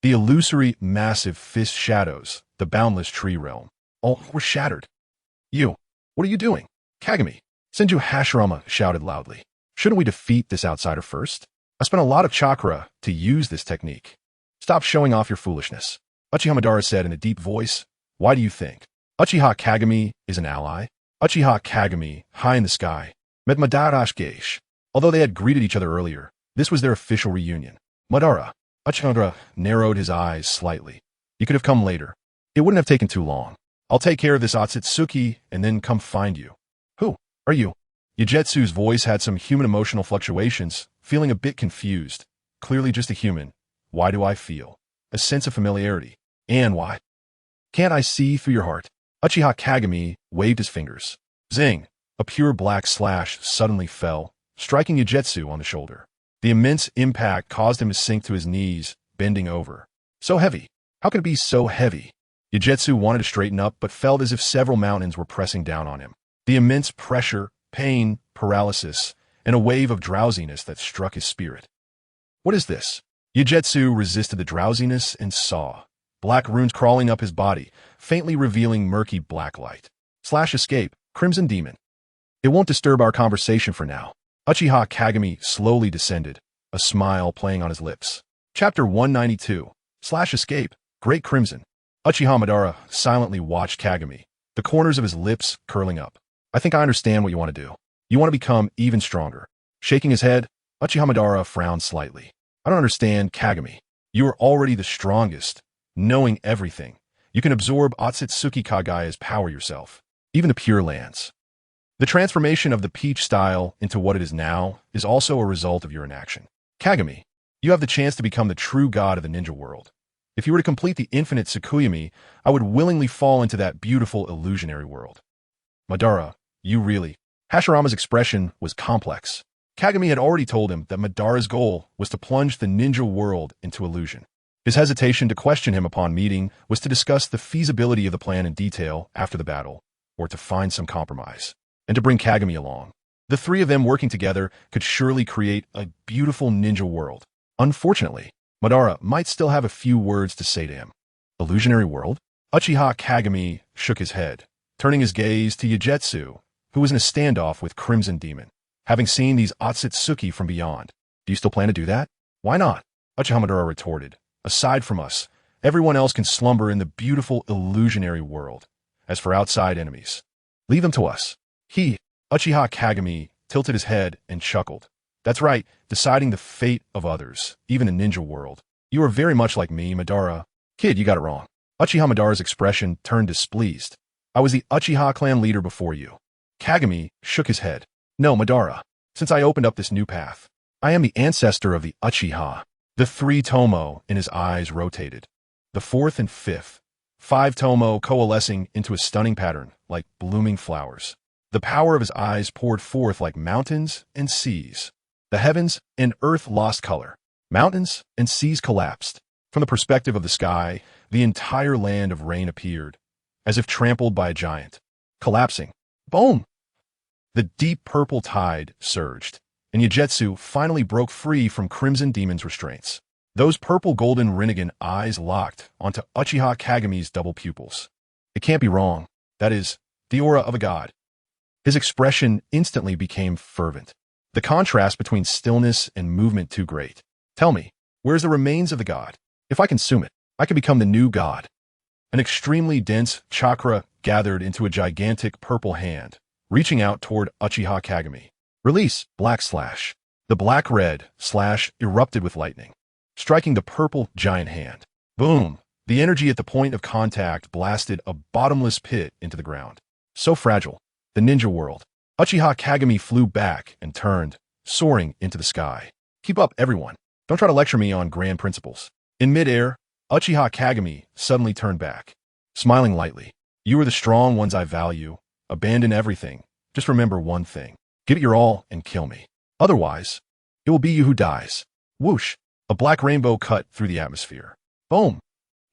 The illusory, massive fist shadows, the boundless tree realm, all were shattered. You, what are you doing? Kagami, Senju Hashirama shouted loudly. Shouldn't we defeat this outsider first? I spent a lot of chakra to use this technique. Stop showing off your foolishness. Uchiha Madara said in a deep voice. Why do you think? Uchiha Kagami is an ally? Uchiha Kagami, high in the sky, met Madara's Geish. Although they had greeted each other earlier, this was their official reunion. Madara. Uchiha Madara narrowed his eyes slightly. You could have come later. It wouldn't have taken too long. I'll take care of this Otsutsuki and then come find you. Who are you? Yajetsu's voice had some human emotional fluctuations, feeling a bit confused. Clearly just a human. Why do I feel a sense of familiarity? And why? Can't I see through your heart? Uchiha Kagami waved his fingers. Zing! A pure black slash suddenly fell, striking Yajetsu on the shoulder. The immense impact caused him to sink to his knees, bending over. So heavy. How could it be so heavy? Yajetsu wanted to straighten up but felt as if several mountains were pressing down on him. The immense pressure, pain, paralysis, and a wave of drowsiness that struck his spirit. What is this? Yajetsu resisted the drowsiness and saw black runes crawling up his body, faintly revealing murky black light. escape, Crimson Demon. It won't disturb our conversation for now. Uchiha Kagami slowly descended, a smile playing on his lips. Chapter 192, escape, Great Crimson. Uchiha Madara silently watched Kagami, the corners of his lips curling up. I think I understand what you want to do. You want to become even stronger. Shaking his head, Uchiha Madara frowned slightly. I don't understand, Kagami. You are already the strongest, knowing everything. You can absorb Otsutsuki Kagaya's power yourself, even the Pure Lands. The transformation of the peach style into what it is now is also a result of your inaction. Kagami, you have the chance to become the true god of the ninja world. If you were to complete the infinite Tsukuyami, I would willingly fall into that beautiful illusionary world. Madara, you really... Hashirama's expression was complex. Kagami had already told him that Madara's goal was to plunge the ninja world into illusion. His hesitation to question him upon meeting was to discuss the feasibility of the plan in detail after the battle, or to find some compromise, and to bring Kagami along. The three of them working together could surely create a beautiful ninja world. Unfortunately, Madara might still have a few words to say to him. Illusionary world? Uchiha Kagami shook his head, turning his gaze to Yagetsu, who was in a standoff with Crimson Demon, having seen these Otsutsuki from beyond. Do you still plan to do that? Why not? Uchiha Madara retorted. Aside from us, everyone else can slumber in the beautiful illusionary world. As for outside enemies, leave them to us. Uchiha Kagami, tilted his head and chuckled. That's right, deciding the fate of others, even in ninja world. You are very much like me, Madara. Kid, you got it wrong. Uchiha Madara's expression turned displeased. I was the Uchiha clan leader before you. Kagami shook his head. No, Madara. Since I opened up this new path, I am the ancestor of the Uchiha. The three Tomo in his eyes rotated. The fourth and fifth. 5 Tomo coalescing into a stunning pattern, like blooming flowers. The power of his eyes poured forth like mountains and seas. The heavens and earth lost color. Mountains and seas collapsed. From the perspective of the sky, the entire land of rain appeared, as if trampled by a giant. Collapsing. Boom! The deep purple tide surged, and Yagetsu finally broke free from Crimson Demon's restraints. Those purple-golden Rinnegan eyes locked onto Uchiha Kagami's double pupils. It can't be wrong. That is, the aura of a god. His expression instantly became fervent. The contrast between stillness and movement too great. Tell me, where's the remains of the god? If I consume it, I can become the new god. An extremely dense chakra gathered into a gigantic purple hand, reaching out toward Uchiha Kagami. Release, black slash. The black-red slash erupted with lightning, striking the purple giant hand. Boom! The energy at the point of contact blasted a bottomless pit into the ground. So fragile. The ninja world. Uchiha Kagami flew back and turned, soaring into the sky. Keep up, everyone. Don't try to lecture me on grand principles. In midair, Uchiha Kagami suddenly turned back, smiling lightly. You are the strong ones I value. Abandon everything. Just remember one thing. Give it your all and kill me. Otherwise, it will be you who dies. Whoosh! A black rainbow cut through the atmosphere. Boom!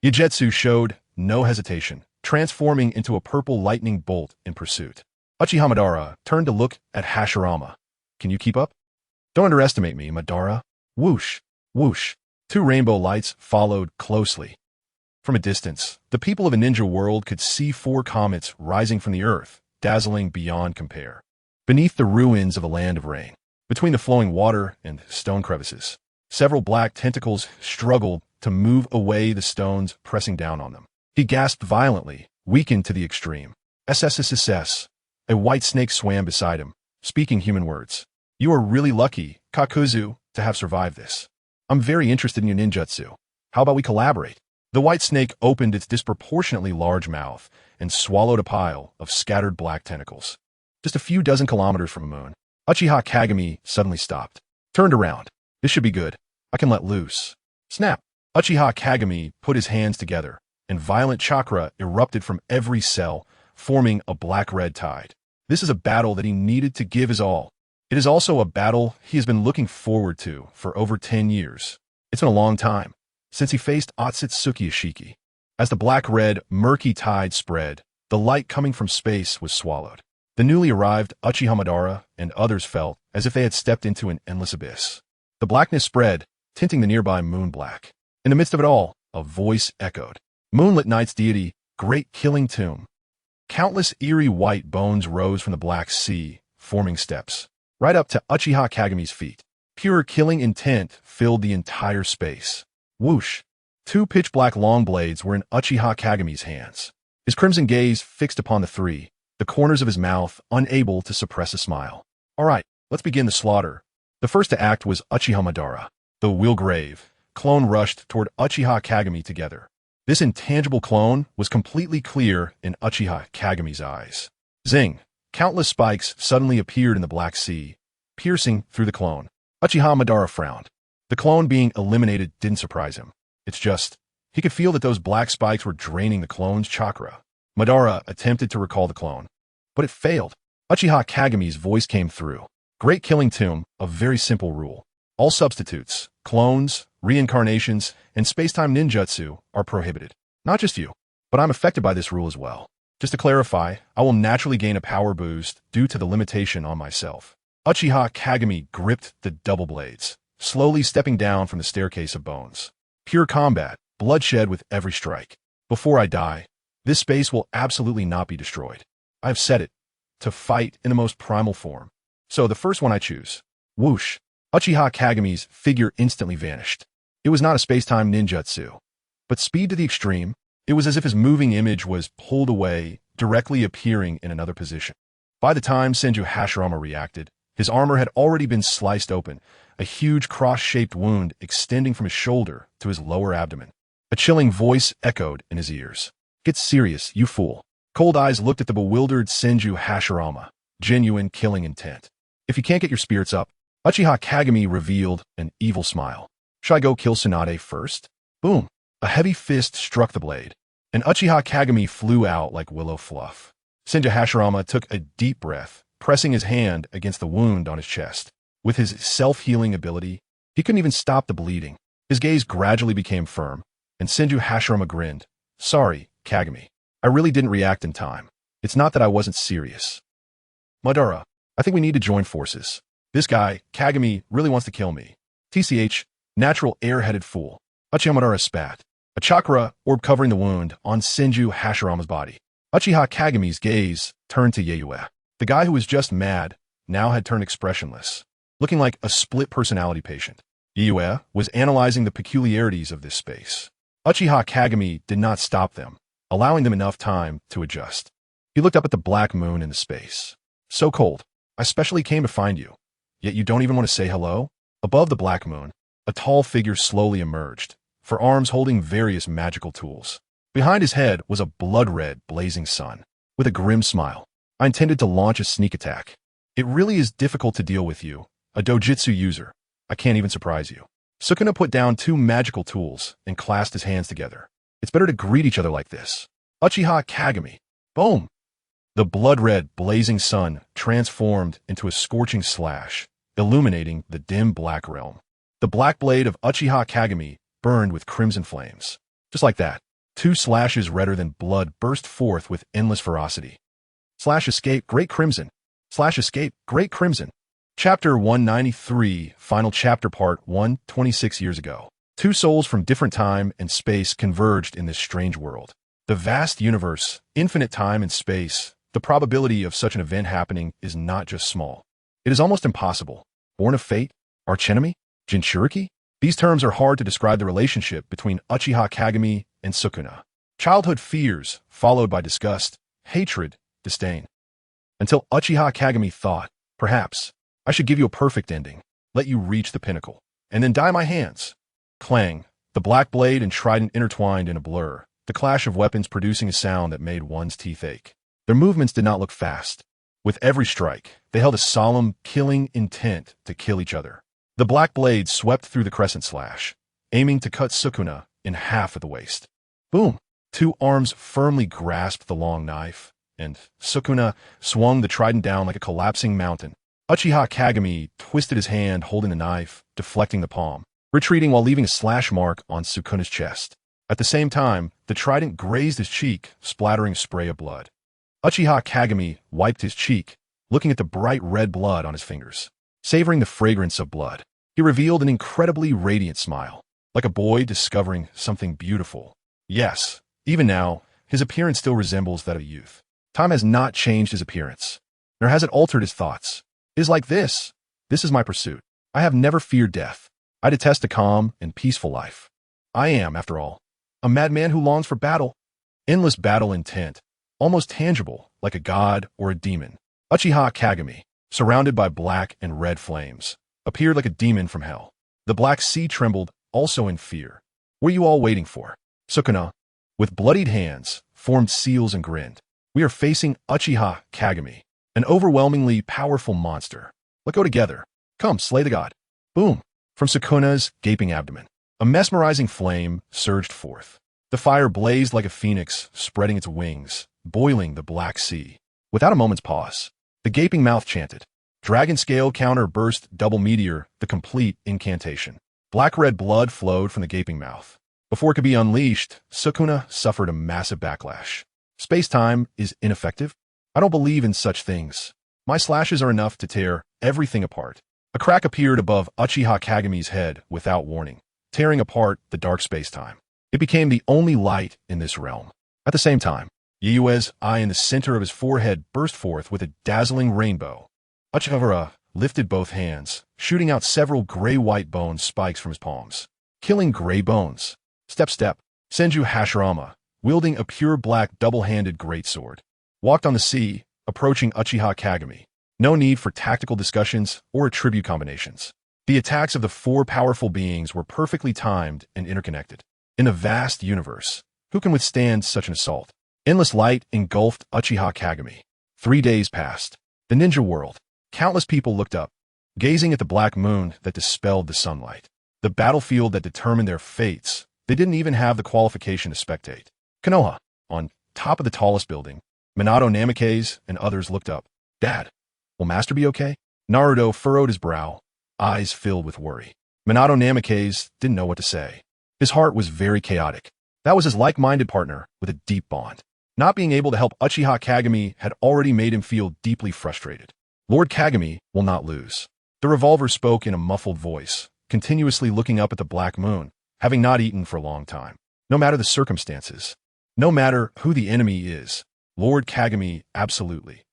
Yagetsu showed no hesitation, transforming into a purple lightning bolt in pursuit. Uchiha Madara turned to look at Hashirama. Can you keep up? Don't underestimate me, Madara. Whoosh! Whoosh! 2 rainbow lights followed closely. From a distance, the people of a ninja world could see 4 comets rising from the earth, dazzling beyond compare. Beneath the ruins of a land of rain, between the flowing water and stone crevices, several black tentacles struggled to move away the stones pressing down on them. He gasped violently, weakened to the extreme. SSSSS. A white snake swam beside him, speaking human words. You are really lucky, Kakuzu, to have survived this. I'm very interested in your ninjutsu. How about we collaborate? The white snake opened its disproportionately large mouth and swallowed a pile of scattered black tentacles. Just a few dozen kilometers from the moon, Uchiha Kagami suddenly stopped. Turned around. This should be good. I can let loose. Snap! Uchiha Kagami put his hands together, and violent chakra erupted from every cell, forming a black-red tide. This is a battle that he needed to give his all. It is also a battle he has been looking forward to for over 10 years. It's been a long time since he faced Otsutsuki Ishiki. As the black-red, murky tide spread, the light coming from space was swallowed. The newly arrived Uchiha Madara and others felt as if they had stepped into an endless abyss. The blackness spread, tinting the nearby moon black. In the midst of it all, a voice echoed. Moonlit Night's deity, great killing tomb. Countless eerie white bones rose from the black sea, forming steps, right up to Uchiha Kageme's feet. Pure killing intent filled the entire space. Whoosh! Two pitch-black long blades were in Uchiha Kageme's hands. His crimson gaze fixed upon the three, the corners of his mouth unable to suppress a smile. All right, let's begin the slaughter. The first to act was Uchiha Madara. The Willgrave clone rushed toward Uchiha Kagami together. This intangible clone was completely clear in Uchiha Kageme's eyes. Zing! Countless spikes suddenly appeared in the Black Sea, piercing through the clone. Uchiha Madara frowned. The clone being eliminated didn't surprise him. It's just, he could feel that those black spikes were draining the clone's chakra. Madara attempted to recall the clone, but it failed. Uchiha Kageme's voice came through. Great killing tomb, a very simple rule. All substitutes, clones, reincarnations, and space-time ninjutsu are prohibited. Not just you, but I'm affected by this rule as well. Just to clarify, I will naturally gain a power boost due to the limitation on myself. Uchiha Kagami gripped the double blades, slowly stepping down from the staircase of bones. Pure combat, bloodshed with every strike. Before I die, this space will absolutely not be destroyed. I have said it, to fight in the most primal form. So the first one I choose. Whoosh! Uchiha Kageme's figure instantly vanished. It was not a space-time ninjutsu, but speed to the extreme. It was as if his moving image was pulled away, directly appearing in another position. By the time Senju Hashirama reacted, his armor had already been sliced open, a huge cross-shaped wound extending from his shoulder to his lower abdomen. A chilling voice echoed in his ears. Get serious, you fool. Cold eyes looked at the bewildered Senju Hashirama. Genuine killing intent. If you can't get your spirits up, Uchiha Kagami revealed an evil smile. Should I go kill Tsunade first? Boom. A heavy fist struck the blade, and Uchiha Kagami flew out like willow fluff. Senju Hashirama took a deep breath, pressing his hand against the wound on his chest. With his self-healing ability, he couldn't even stop the bleeding. His gaze gradually became firm, and Senju Hashirama grinned. Sorry, Kagami. I really didn't react in time. It's not that I wasn't serious. Madara, I think we need to join forces. This guy, Kagami, really wants to kill me. TCH, natural air-headed fool. Uchiha Madara spat. A chakra orb covering the wound on Senju Hashirama's body. Uchiha Kagami's gaze turned to Yayue. The guy who was just mad now had turned expressionless, looking like a split-personality patient. Yayue was analyzing the peculiarities of this space. Uchiha Kagami did not stop them, allowing them enough time to adjust. He looked up at the black moon in the space. So cold. I specially came to find you. Yet you don't even want to say hello? Above the black moon, a tall figure slowly emerged, for arms holding various magical tools. Behind his head was a blood-red, blazing sun. With a grim smile, I intended to launch a sneak attack. It really is difficult to deal with you, a dojutsu user. I can't even surprise you. Sukuna put down two magical tools and clasped his hands together. It's better to greet each other like this. Uchiha Kagami. Boom! The blood-red, blazing sun transformed into a scorching slash, illuminating the dim black realm. The black blade of Uchiha Kagami burned with crimson flames. Just like that, two slashes redder than blood burst forth with endless ferocity. Slash escape, great crimson. Slash escape, great crimson. Chapter 193, Final Chapter Part 1, 26 years ago. Two souls from different time and space converged in this strange world. The vast universe, infinite time and space, the probability of such an event happening is not just small. It is almost impossible. Born of fate? Archenemy? Jinchuriki? These terms are hard to describe the relationship between Uchiha Kagami and Sukuna. Childhood fears, followed by disgust, hatred, disdain. Until Uchiha Kagami thought, perhaps, I should give you a perfect ending, let you reach the pinnacle, and then dye my hands. Clang, the black blade and trident intertwined in a blur, the clash of weapons producing a sound that made one's teeth ache. Their movements did not look fast. With every strike, they held a solemn, killing intent to kill each other. The black blade swept through the crescent slash, aiming to cut Sukuna in half at the waist. Boom! Two arms firmly grasped the long knife, and Sukuna swung the trident down like a collapsing mountain. Uchiha Kagami twisted his hand holding the knife, deflecting the palm, retreating while leaving a slash mark on Sukuna's chest. At the same time, the trident grazed his cheek, splattering a spray of blood. Uchiha Kagami wiped his cheek, looking at the bright red blood on his fingers. Savoring the fragrance of blood, he revealed an incredibly radiant smile, like a boy discovering something beautiful. Yes, even now, his appearance still resembles that of youth. Time has not changed his appearance, nor has it altered his thoughts. It is like this. This is my pursuit. I have never feared death. I detest a calm and peaceful life. I am, after all, a madman who longs for battle. Endless battle intent, almost tangible, like a god or a demon. Uchiha Kagami, surrounded by black and red flames, appeared like a demon from hell. The Black Sea trembled, also in fear. What are you all waiting for? Sukuna, with bloodied hands, formed seals and grinned. We are facing Uchiha Kagami, an overwhelmingly powerful monster. Let's go together. Come, slay the god. Boom. From Sukuna's gaping abdomen, a mesmerizing flame surged forth. The fire blazed like a phoenix, spreading its wings, boiling the Black Sea. Without a moment's pause, the gaping mouth chanted. Dragon scale counter burst double meteor, the complete incantation. Black-red blood flowed from the gaping mouth. Before it could be unleashed, Sukuna suffered a massive backlash. Space-time is ineffective? I don't believe in such things. My slashes are enough to tear everything apart. A crack appeared above Uchiha Kagami's head without warning, tearing apart the dark space-time. It became the only light in this realm. At the same time, Yuyue's eye in the center of his forehead burst forth with a dazzling rainbow. Uchiha lifted both hands, shooting out several gray-white bone spikes from his palms. Killing gray bones. Step. Senju Hashirama, wielding a pure black double-handed greatsword, walked on the sea, approaching Uchiha Kagami. No need for tactical discussions or attribute combinations. The attacks of the four powerful beings were perfectly timed and interconnected. In a vast universe, who can withstand such an assault? Endless light engulfed Uchiha Kagami. 3 days passed. The ninja world. Countless people looked up, gazing at the black moon that dispelled the sunlight. The battlefield that determined their fates. They didn't even have the qualification to spectate. Konoha, on top of the tallest building, Minato Namikaze and others looked up. Dad, will Master be okay? Naruto furrowed his brow, eyes filled with worry. Minato Namikaze didn't know what to say. His heart was very chaotic. That was his like-minded partner with a deep bond. Not being able to help Uchiha Kagami had already made him feel deeply frustrated. Lord Kagami will not lose. The revolver spoke in a muffled voice, continuously looking up at the black moon, having not eaten for a long time. No matter the circumstances, no matter who the enemy is, Lord Kagami absolutely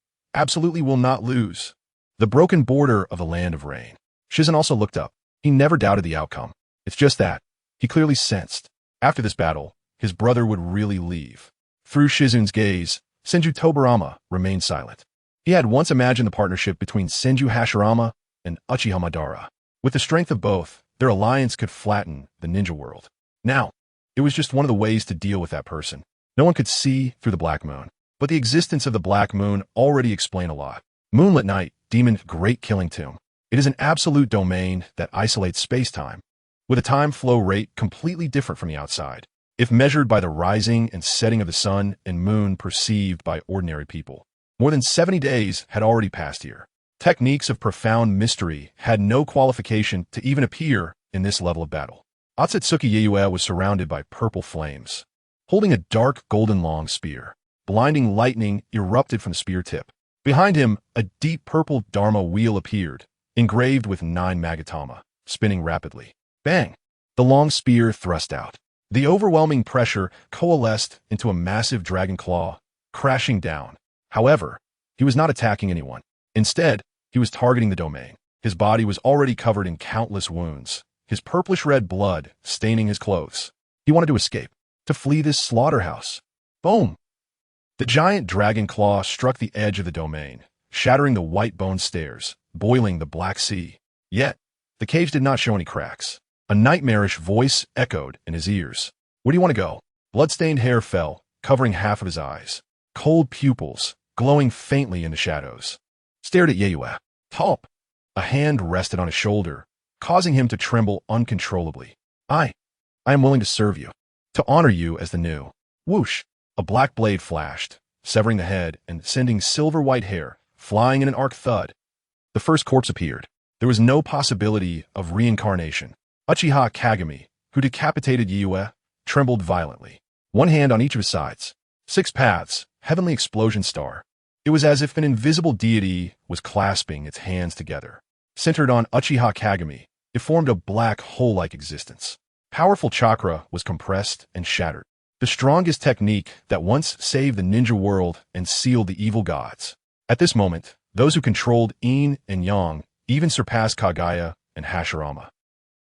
will not lose. The broken border of the land of rain. Shizen also looked up. He never doubted the outcome. It's just that he clearly sensed. After this battle, his brother would really leave. Through Shizen's gaze, Senju Tobarama remained silent. He had once imagined the partnership between Senju Hashirama and Uchiha Madara. With the strength of both, their alliance could flatten the ninja world. Now, it was just one of the ways to deal with that person. No one could see through the black moon, but the existence of the black moon already explained a lot. Moonlit night, demon great killing tomb. It is an absolute domain that isolates space-time, with a time flow rate completely different from the outside, if measured by the rising and setting of the sun and moon perceived by ordinary people. More than 70 days had already passed here. Techniques of profound mystery had no qualification to even appear in this level of battle. Otsutsuki Yuyue was surrounded by purple flames, holding a dark golden long spear. Blinding lightning erupted from the spear tip. Behind him, a deep purple Dharma wheel appeared, engraved with 9 Magatama, spinning rapidly. Bang! The long spear thrust out. The overwhelming pressure coalesced into a massive dragon claw, crashing down. However, he was not attacking anyone. Instead, he was targeting the domain. His body was already covered in countless wounds, his purplish-red blood staining his clothes. He wanted to escape, to flee this slaughterhouse. Boom! The giant dragon claw struck the edge of the domain, shattering the white bone stairs, boiling the Black Sea. Yet, the cage did not show any cracks. A nightmarish voice echoed in his ears. Where do you want to go? Blood-stained hair fell, covering half of his eyes. Cold pupils, glowing faintly in the shadows, stared at Yuyue. Talp! A hand rested on his shoulder, causing him to tremble uncontrollably. I am willing to serve you, to honor you as the new. Whoosh! A black blade flashed, severing the head and sending silver-white hair flying in an arc thud. The first corpse appeared. There was no possibility of reincarnation. Uchiha Kagami, who decapitated Yuyue, trembled violently. One hand on each of his sides. 6 paths, heavenly explosion star. It was as if an invisible deity was clasping its hands together. Centered on Uchiha Kagami, it formed a black hole-like existence. Powerful chakra was compressed and shattered. the strongest technique that once saved the ninja world and sealed the evil gods. At this moment, those who controlled yin and yang even surpassed Kaguya and Hashirama.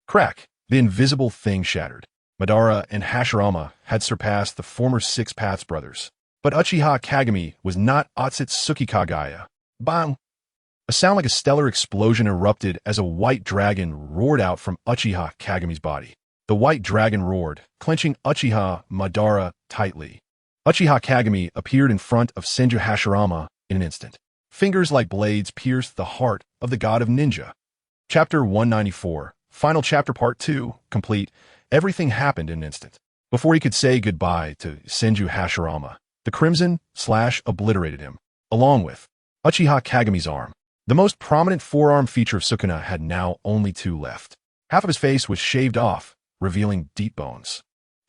Crack! The invisible thing shattered. Madara and Hashirama had surpassed the former Six Paths brothers. But Uchiha Kagami was not Otsutsuki Kaguya. Bang! A sound like a stellar explosion erupted as a white dragon roared out from Uchiha Kagami's body. The white dragon roared, clenching Uchiha Madara tightly. Uchiha Kagami appeared in front of Senju Hashirama in an instant. Fingers like blades pierced the heart of the god of ninja. Chapter 194, Final Chapter Part 2, complete. Everything happened in an instant. Before he could say goodbye to Senju Hashirama, the crimson slash obliterated him, along with Uchiha Kagami's arm. The most prominent forearm feature of Sukuna had now only two left. Half of his face was shaved off, revealing deep bones.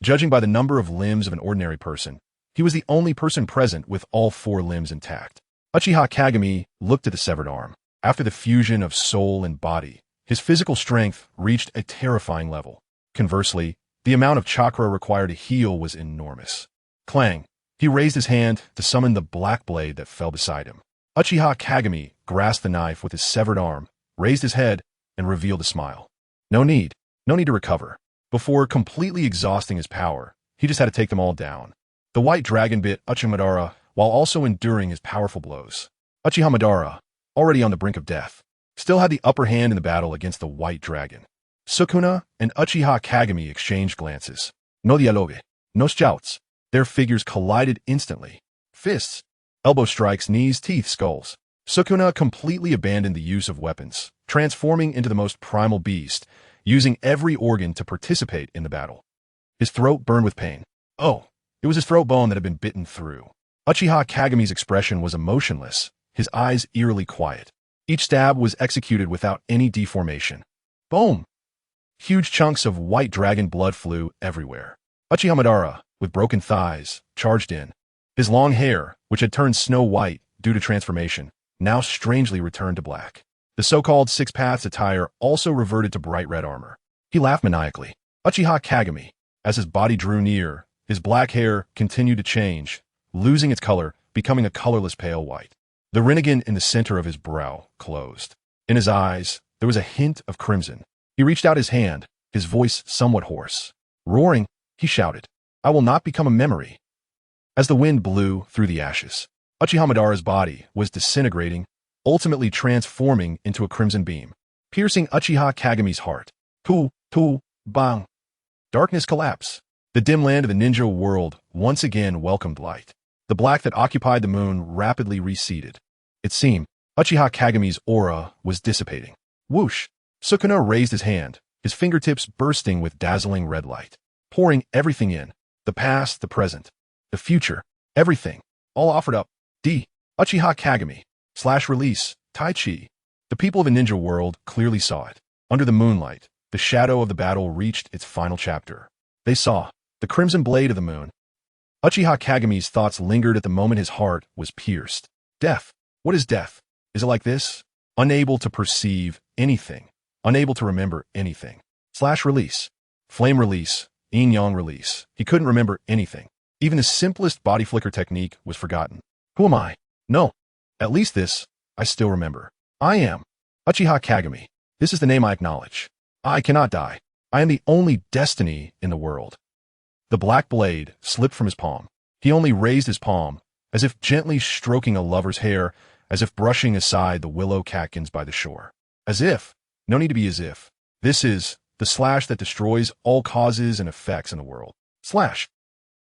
Judging by the number of limbs of an ordinary person, he was the only person present with all four limbs intact. Uchiha Kagami looked at the severed arm. After the fusion of soul and body, his physical strength reached a terrifying level. Conversely, the amount of chakra required to heal was enormous. Clang! He raised his hand to summon the black blade that fell beside him. Uchiha Kagami grasped the knife with his severed arm, raised his head, and revealed a smile. No need to recover. Before completely exhausting his power, he just had to take them all down. The white dragon bit Uchiha Madara while also enduring his powerful blows. Uchiha Madara, already on the brink of death, still had the upper hand in the battle against the white dragon. Sukuna and Uchiha Kagami exchanged glances. No dialogue, no shouts. Their figures collided instantly. Fists, elbow strikes, knees, teeth, skulls. Sukuna completely abandoned the use of weapons, transforming into the most primal beast, using every organ to participate in the battle. His throat burned with pain. Oh, it was his throat bone that had been bitten through. Uchiha Kagami's expression was emotionless, his eyes eerily quiet. Each stab was executed without any deformation. Boom! Huge chunks of white dragon blood flew everywhere. Uchiha Madara, with broken thighs, charged in. His long hair, which had turned snow white due to transformation, now strangely returned to black. The so-called Six Paths attire also reverted to bright red armor. He laughed maniacally. Uchiha Kagami, as his body drew near, his black hair continued to change, losing its color, becoming a colorless pale white. The Rinnegan in the center of his brow closed. In his eyes, there was a hint of crimson. He reached out his hand, his voice somewhat hoarse. Roaring, he shouted, "I will not become a memory." As the wind blew through the ashes, Uchiha Madara's body was disintegrating, ultimately transforming into a crimson beam, piercing Uchiha Kagami's heart. Bang! Darkness collapsed. The dim land of the ninja world once again welcomed light. The black that occupied the moon rapidly receded. It seemed Uchiha Kagami's aura was dissipating. Whoosh! Sukuna raised his hand, his fingertips bursting with dazzling red light, pouring everything in. The past, the present, the future, everything, all offered up. Uchiha Kagami, /release, Tai Chi. The people of the ninja world clearly saw it. Under the moonlight, the shadow of the battle reached its final chapter. They saw the crimson blade of the moon. Uchiha Kagami's thoughts lingered at the moment his heart was pierced. Death. What is death? Is it like this? Unable to perceive anything. Unable to remember anything. /release. Flame release. Yin-yang release. He couldn't remember anything. Even the simplest body flicker technique was forgotten. Who am I? No. At least this, I still remember. I am Uchiha Kagami. This is the name I acknowledge. I cannot die. I am the only destiny in the world. The black blade slipped from his palm. He only raised his palm, as if gently stroking a lover's hair, as if brushing aside the willow catkins by the shore. As if. No need to be as if. This is the slash that destroys all causes and effects in the world. Slash.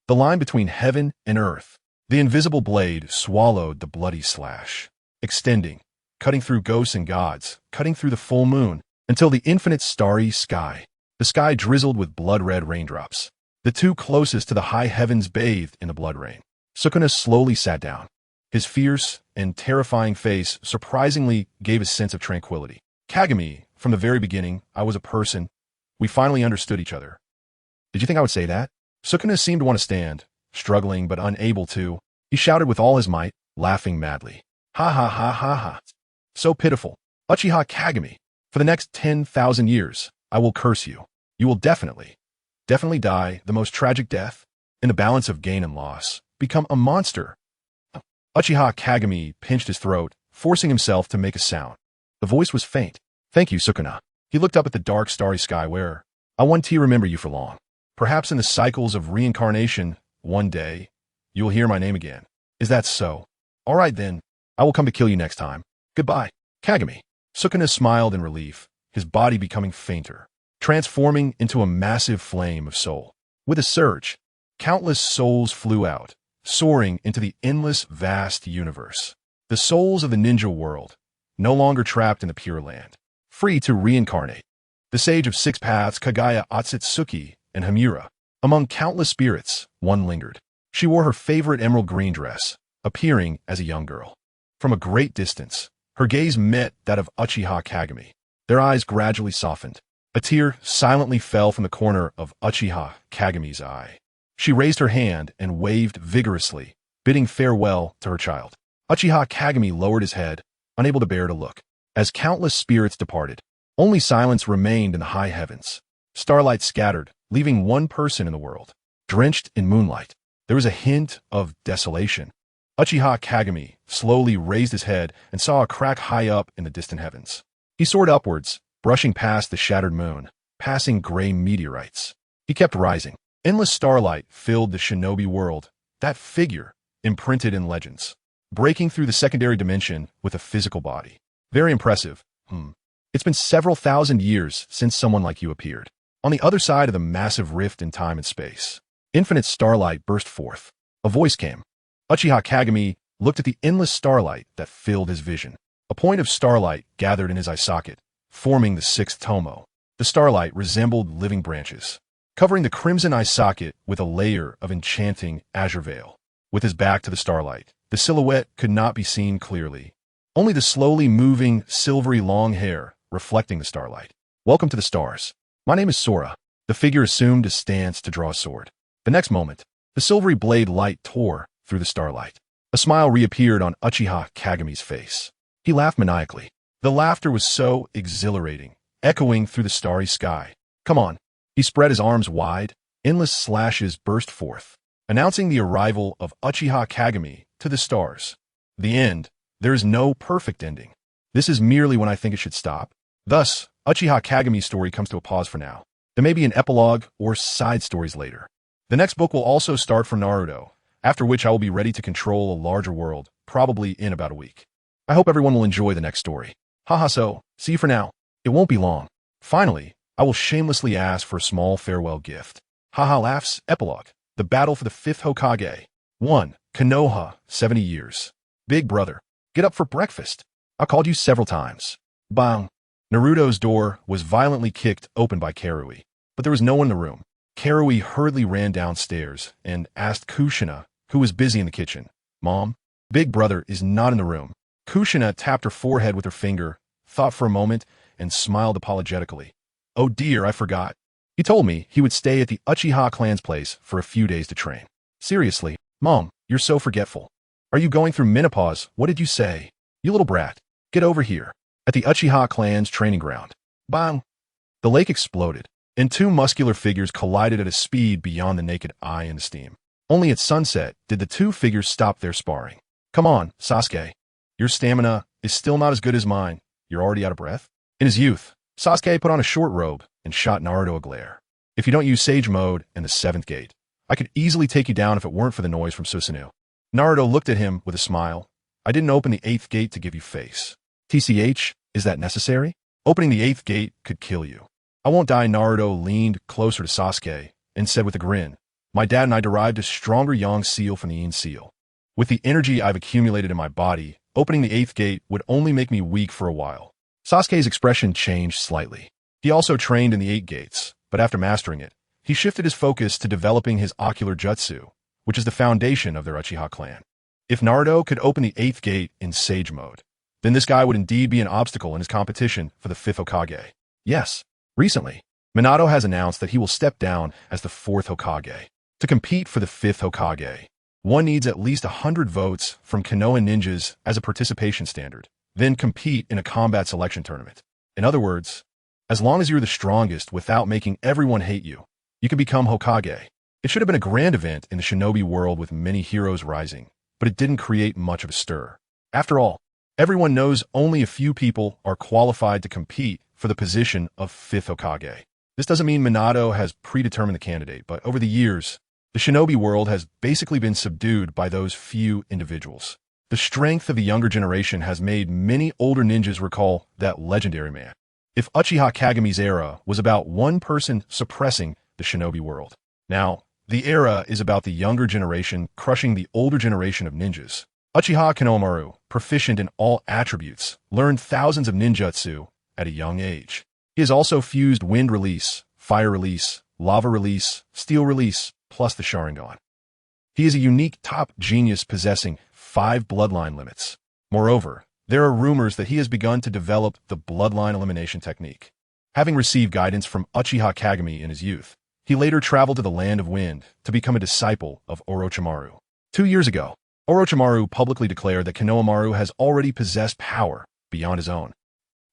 The line between heaven and earth. The invisible blade swallowed the bloody slash, extending, cutting through ghosts and gods, cutting through the full moon, until the infinite starry sky. The sky drizzled with blood-red raindrops. The two closest to the high heavens bathed in the blood rain. Sukuna slowly sat down. His fierce and terrifying face surprisingly gave a sense of tranquility. Kagami, from the very beginning, I was a person. We finally understood each other. Did you think I would say that? Sukuna seemed to want to stand, struggling but unable to. He shouted with all his might, laughing madly. Ha ha ha ha ha. So pitiful. Uchiha Kagami. For the next 10,000 years, I will curse you. You will definitely die the most tragic death. in the balance of gain and loss, become a monster. Uchiha Kagami pinched his throat, forcing himself to make a sound. The voice was faint. Thank you, Sukuna. He looked up at the dark, starry sky where, I want to remember you for long. Perhaps in the cycles of reincarnation, one day, you will hear my name again. Is that so? All right then, I will come to kill you next time. Goodbye, Kagami. Sukuna smiled in relief, his body becoming fainter, transforming into a massive flame of soul. With a surge, countless souls flew out, soaring into the endless, vast universe. The souls of the ninja world, no longer trapped in the Pure Land, free to reincarnate. The Sage of Six Paths, Kagaya Otsutsuki, and Hamura. Among countless spirits, one lingered. She wore her favorite emerald green dress, appearing as a young girl. From a great distance, her gaze met that of Uchiha Kagami. Their eyes gradually softened. A tear silently fell from the corner of Uchiha Kagami's eye. She raised her hand and waved vigorously, bidding farewell to her child. Uchiha Kagami lowered his head, unable to bear to look. As countless spirits departed, only silence remained in the high heavens. Starlight scattered, leaving one person in the world. Drenched in moonlight, there was a hint of desolation. Uchiha Kagami slowly raised his head and saw a crack high up in the distant heavens. He soared upwards, brushing past the shattered moon, passing gray meteorites. He kept rising. Endless starlight filled the shinobi world, that figure, imprinted in legends, breaking through the secondary dimension with a physical body. Very impressive. It's been several thousand years since someone like you appeared. On the other side of the massive rift in time and space, infinite starlight burst forth. A voice came. Uchiha Kagami looked at the endless starlight that filled his vision. A point of starlight gathered in his eye socket, forming the sixth tomo. The starlight resembled living branches, covering the crimson eye socket with a layer of enchanting azure veil. With his back to the starlight, the silhouette could not be seen clearly. Only the slowly moving, silvery long hair reflecting the starlight. Welcome to the stars. My name is Sora. The figure assumed a stance to draw a sword. The next moment, the silvery blade light tore through the starlight. A smile reappeared on Uchiha Kagami's face. He laughed maniacally. The laughter was so exhilarating, echoing through the starry sky. Come on. He spread his arms wide. Endless slashes burst forth, announcing the arrival of Uchiha Kagami to the stars. The end. There is no perfect ending. This is merely when I think it should stop. Thus, Uchiha Kagami's story comes to a pause for now. There may be an epilogue or side stories later. The next book will also start from Naruto, after which I will be ready to control a larger world, probably in about a week. I hope everyone will enjoy the next story. Haha, so, see you for now. It won't be long. Finally, I will shamelessly ask for a small farewell gift. Haha laughs, epilogue. The battle for the 5th Hokage. 1. Konoha, 70 years. Big brother, get up for breakfast. I called you several times. Bang. Naruto's door was violently kicked open by Karui, but there was no one in the room. Karui hurriedly ran downstairs and asked Kushina, who was busy in the kitchen. Mom, Big brother is not in the room. Kushina tapped her forehead with her finger, thought for a moment, and smiled apologetically. Oh dear, I forgot. He told me he would stay at the Uchiha clan's place for a few days to train. Seriously, Mom, you're so forgetful. Are you going through menopause? What did you say? You little brat. Get over here. At the Uchiha clan's training ground. Bang! The lake exploded, and two muscular figures collided at a speed beyond the naked eye and esteem. Only at sunset did the two figures stop their sparring. Come on, Sasuke. Your stamina is still not as good as mine. You're already out of breath? In his youth, Sasuke put on a short robe and shot Naruto a glare. If you don't use Sage Mode and the 7th gate, I could easily take you down if it weren't for the noise from Susanoo. Naruto looked at him with a smile. I didn't open the 8th gate to give you face. TCH, is that necessary? Opening the 8th gate could kill you. I won't die. Naruto leaned closer to Sasuke and said with a grin, my dad and I derived a stronger yang seal from the yin seal. With the energy I've accumulated in my body, opening the 8th gate would only make me weak for a while. Sasuke's expression changed slightly. He also trained in the 8 gates, but after mastering it, he shifted his focus to developing his ocular jutsu, which is the foundation of their Uchiha clan. If Naruto could open the 8th gate in Sage Mode, then this guy would indeed be an obstacle in his competition for the 5th Hokage. Yes, recently, Minato has announced that he will step down as the 4th Hokage. To compete for the 5th Hokage, one needs at least 100 votes from Konoha ninjas as a participation standard, then compete in a combat selection tournament. In other words, as long as you're the strongest without making everyone hate you, you can become Hokage. It should have been a grand event in the shinobi world with many heroes rising, but it didn't create much of a stir. After all, everyone knows only a few people are qualified to compete for the position of 5th Hokage. This doesn't mean Minato has predetermined the candidate, but over the years, the shinobi world has basically been subdued by those few individuals. The strength of the younger generation has made many older ninjas recall that legendary man. If Uchiha Kageme's era was about one person suppressing the shinobi world, now the era is about the younger generation crushing the older generation of ninjas. Uchiha Kanomaru, proficient in all attributes, learned thousands of ninjutsu at a young age. He has also fused wind release, fire release, lava release, steel release, plus the Sharingan. He is a unique top genius possessing 5 bloodline limits. Moreover, there are rumors that he has begun to develop the bloodline elimination technique. Having received guidance from Uchiha Kagami in his youth, he later traveled to the Land of Wind to become a disciple of Orochimaru. 2 years ago, Orochimaru publicly declared that Konohamaru has already possessed power beyond his own.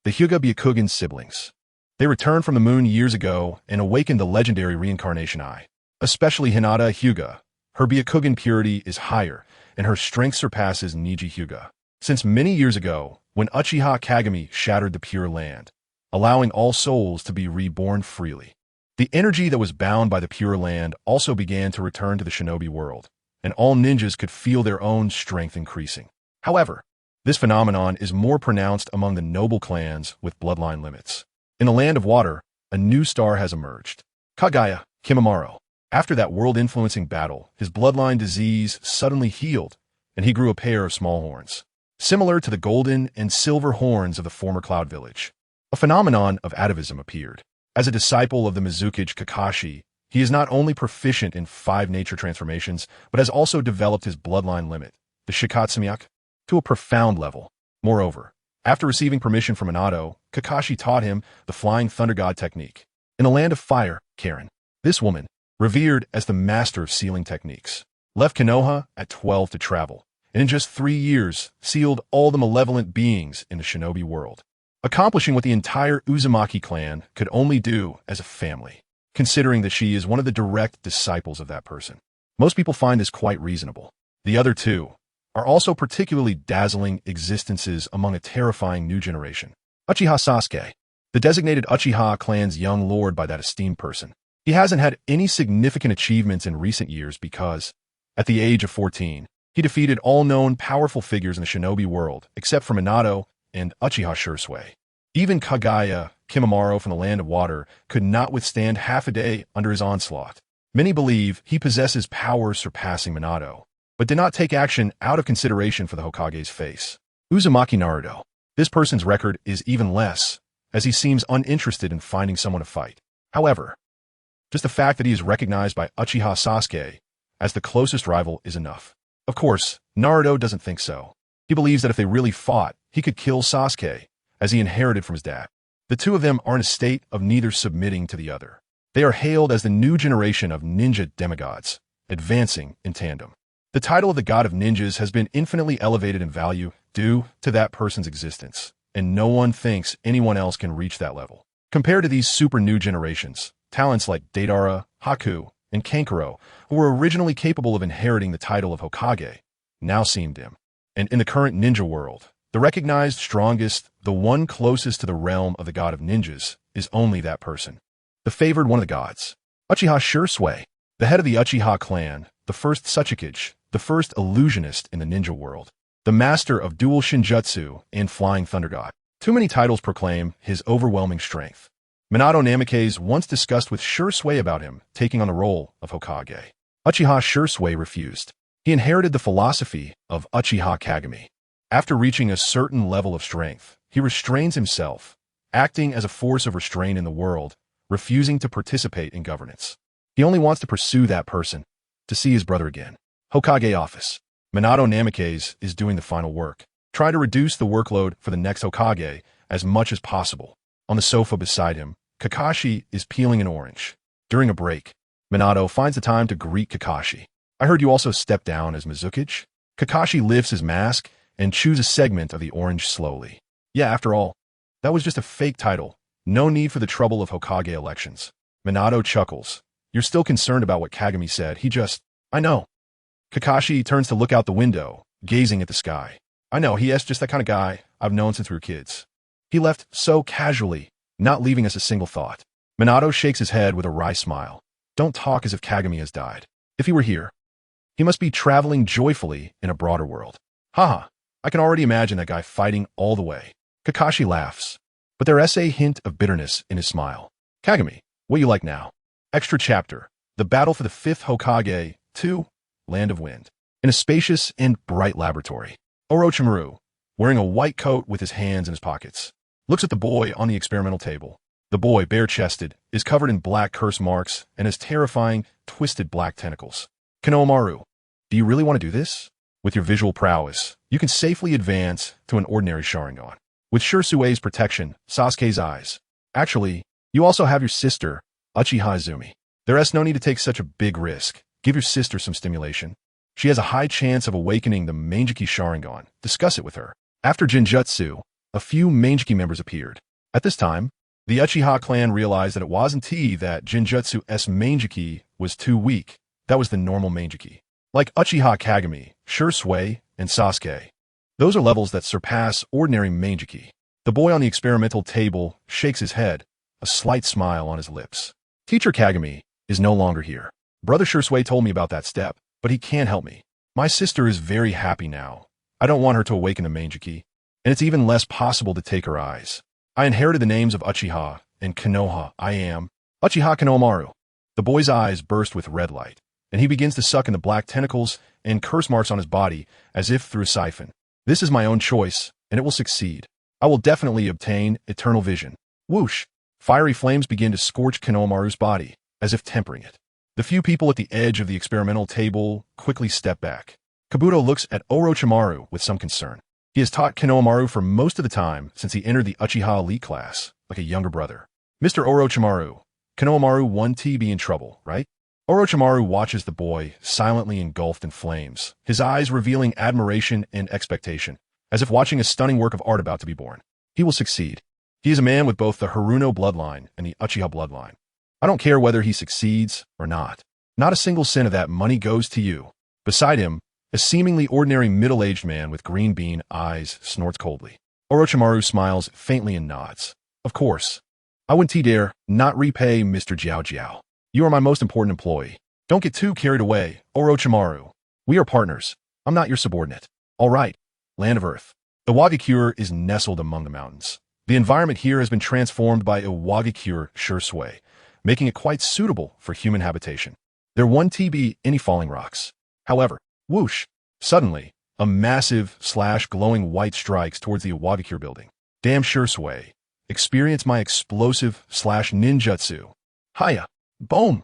The Hyuga Byakugan siblings. They returned from the moon years ago and awakened the legendary reincarnation eye. Especially Hinata Hyuga. Her Byakugan purity is higher, and her strength surpasses Niji Hyuga. Since many years ago, when Uchiha Kagami shattered the Pure Land, allowing all souls to be reborn freely. The energy that was bound by the Pure Land also began to return to the shinobi world, and all ninjas could feel their own strength increasing. However, this phenomenon is more pronounced among the noble clans with bloodline limits. In the Land of Water, a new star has emerged. Kagaya Kimimaro. After that world-influencing battle, his bloodline disease suddenly healed, and he grew a pair of small horns, similar to the golden and silver horns of the former Cloud Village. A phenomenon of atavism appeared. As a disciple of the Mizukage Kakashi, he is not only proficient in 5 nature transformations, but has also developed his bloodline limit, the Shikatsumiak, to a profound level. Moreover, after receiving permission from Minato, Kakashi taught him the Flying Thunder God technique. In the Land of Fire, Karen, this woman, revered as the master of sealing techniques, left Konoha at 12 to travel, and in just 3 years sealed all the malevolent beings in the shinobi world, accomplishing what the entire Uzumaki clan could only do as a family, considering that she is one of the direct disciples of that person. Most people find this quite reasonable. The other two are also particularly dazzling existences among a terrifying new generation. Uchiha Sasuke, the designated Uchiha clan's young lord by that esteemed person. He hasn't had any significant achievements in recent years because, at the age of 14, he defeated all known powerful figures in the shinobi world, except for Minato and Uchiha Shursui. Even Kagaya Kimimaro from the Land of Water could not withstand half a day under his onslaught. Many believe he possesses powers surpassing Minato, but did not take action out of consideration for the Hokage's face. Uzumaki Naruto. This person's record is even less, as he seems uninterested in finding someone to fight. However, just the fact that he is recognized by Uchiha Sasuke as the closest rival is enough. Of course, Naruto doesn't think so. He believes that if they really fought, he could kill Sasuke, as he inherited from his dad. The two of them are in a state of neither submitting to the other. They are hailed as the new generation of ninja demigods, advancing in tandem. The title of the God of Ninjas has been infinitely elevated in value due to that person's existence, and no one thinks anyone else can reach that level. Compared to these super new generations, talents like Deidara, Haku, and Kankuro, who were originally capable of inheriting the title of Hokage, now seem dim. And in the current ninja world, the recognized strongest, the one closest to the realm of the God of Ninjas, is only that person. The favored one of the gods. Uchiha Shursui, the head of the Uchiha clan, the first Tsuchikage, the first illusionist in the ninja world, the master of dual shinjutsu and flying thunder god. Too many titles proclaim his overwhelming strength. Minato Namikaze once discussed with Shursui about him taking on the role of Hokage. Uchiha Shursui refused. He inherited the philosophy of Uchiha Kagami. After reaching a certain level of strength, he restrains himself, acting as a force of restraint in the world, refusing to participate in governance. He only wants to pursue that person, to see his brother again. Hokage office. Minato Namikaze is doing the final work, trying to reduce the workload for the next Hokage as much as possible. On the sofa beside him, Kakashi is peeling an orange. During a break, Minato finds the time to greet Kakashi. I heard you also stepped down as Mizukage? Kakashi lifts his mask and chews a segment of the orange slowly. Yeah, after all, that was just a fake title. No need for the trouble of Hokage elections. Minato chuckles. You're still concerned about what Kagami said. I know. Kakashi turns to look out the window, gazing at the sky. I know, he is just that kind of guy I've known since we were kids. He left so casually, not leaving us a single thought. Minato shakes his head with a wry smile. Don't talk as if Kagami has died. If he were here, he must be traveling joyfully in a broader world. Haha, I can already imagine that guy fighting all the way. Kakashi laughs, but there is a hint of bitterness in his smile. Kagami, what you like now? Extra chapter, the battle for the 5th Hokage, 2, Land of Wind. In a spacious and bright laboratory, Orochimaru, wearing a white coat with his hands in his pockets, looks at the boy on the experimental table. The boy, bare-chested, is covered in black curse marks and has terrifying, twisted black tentacles. Konohamaru, do you really want to do this? With your visual prowess, you can safely advance to an ordinary Sharingan. With Shursue's protection, Sasuke's eyes. Actually, you also have your sister, Uchiha Izumi. There is no need to take such a big risk. Give your sister some stimulation. She has a high chance of awakening the Manjiki Sharingan. Discuss it with her. After Jinjutsu, a few Manjiki members appeared. At this time, the Uchiha clan realized that it wasn't that Jinjutsu's Manjiki was too weak. That was the normal Manjiki. Like Uchiha Kagami, Shursui, and Sasuke. Those are levels that surpass ordinary Manjiki. The boy on the experimental table shakes his head, a slight smile on his lips. Teacher Kagami is no longer here. Brother Shursui told me about that step, but he can't help me. My sister is very happy now. I don't want her to awaken the Manjiki, and it's even less possible to take her eyes. I inherited the names of Uchiha and Konoha. I am Uchiha Konohamaru. The boy's eyes burst with red light, and he begins to suck in the black tentacles and curse marks on his body as if through a siphon. This is my own choice, and it will succeed. I will definitely obtain eternal vision. Whoosh! Fiery flames begin to scorch Konohamaru's body, as if tempering it. The few people at the edge of the experimental table quickly step back. Kabuto looks at Orochimaru with some concern. He has taught Konohamaru for most of the time since he entered the Uchiha elite class, like a younger brother. Mr. Orochimaru, Konohamaru won't be in trouble, right? Orochimaru watches the boy, silently engulfed in flames, his eyes revealing admiration and expectation, as if watching a stunning work of art about to be born. He will succeed. He is a man with both the Haruno bloodline and the Uchiha bloodline. I don't care whether he succeeds or not. Not a single cent of that money goes to you. Beside him, a seemingly ordinary middle-aged man with green bean eyes snorts coldly. Orochimaru smiles faintly and nods. Of course. I wouldn't dare not repay Mr. Jiao Jiao. You are my most important employee. Don't get too carried away, Orochimaru. We are partners. I'm not your subordinate. All right. Land of Earth. Iwagakure is nestled among the mountains. The environment here has been transformed by Iwagakure Shursui, making it quite suitable for human habitation. There won't be any falling rocks. However, whoosh! Suddenly, a massive glowing white strikes towards the Iwagakure building. Damn Shursui. Experience my explosive ninjutsu. Hiya! Boom!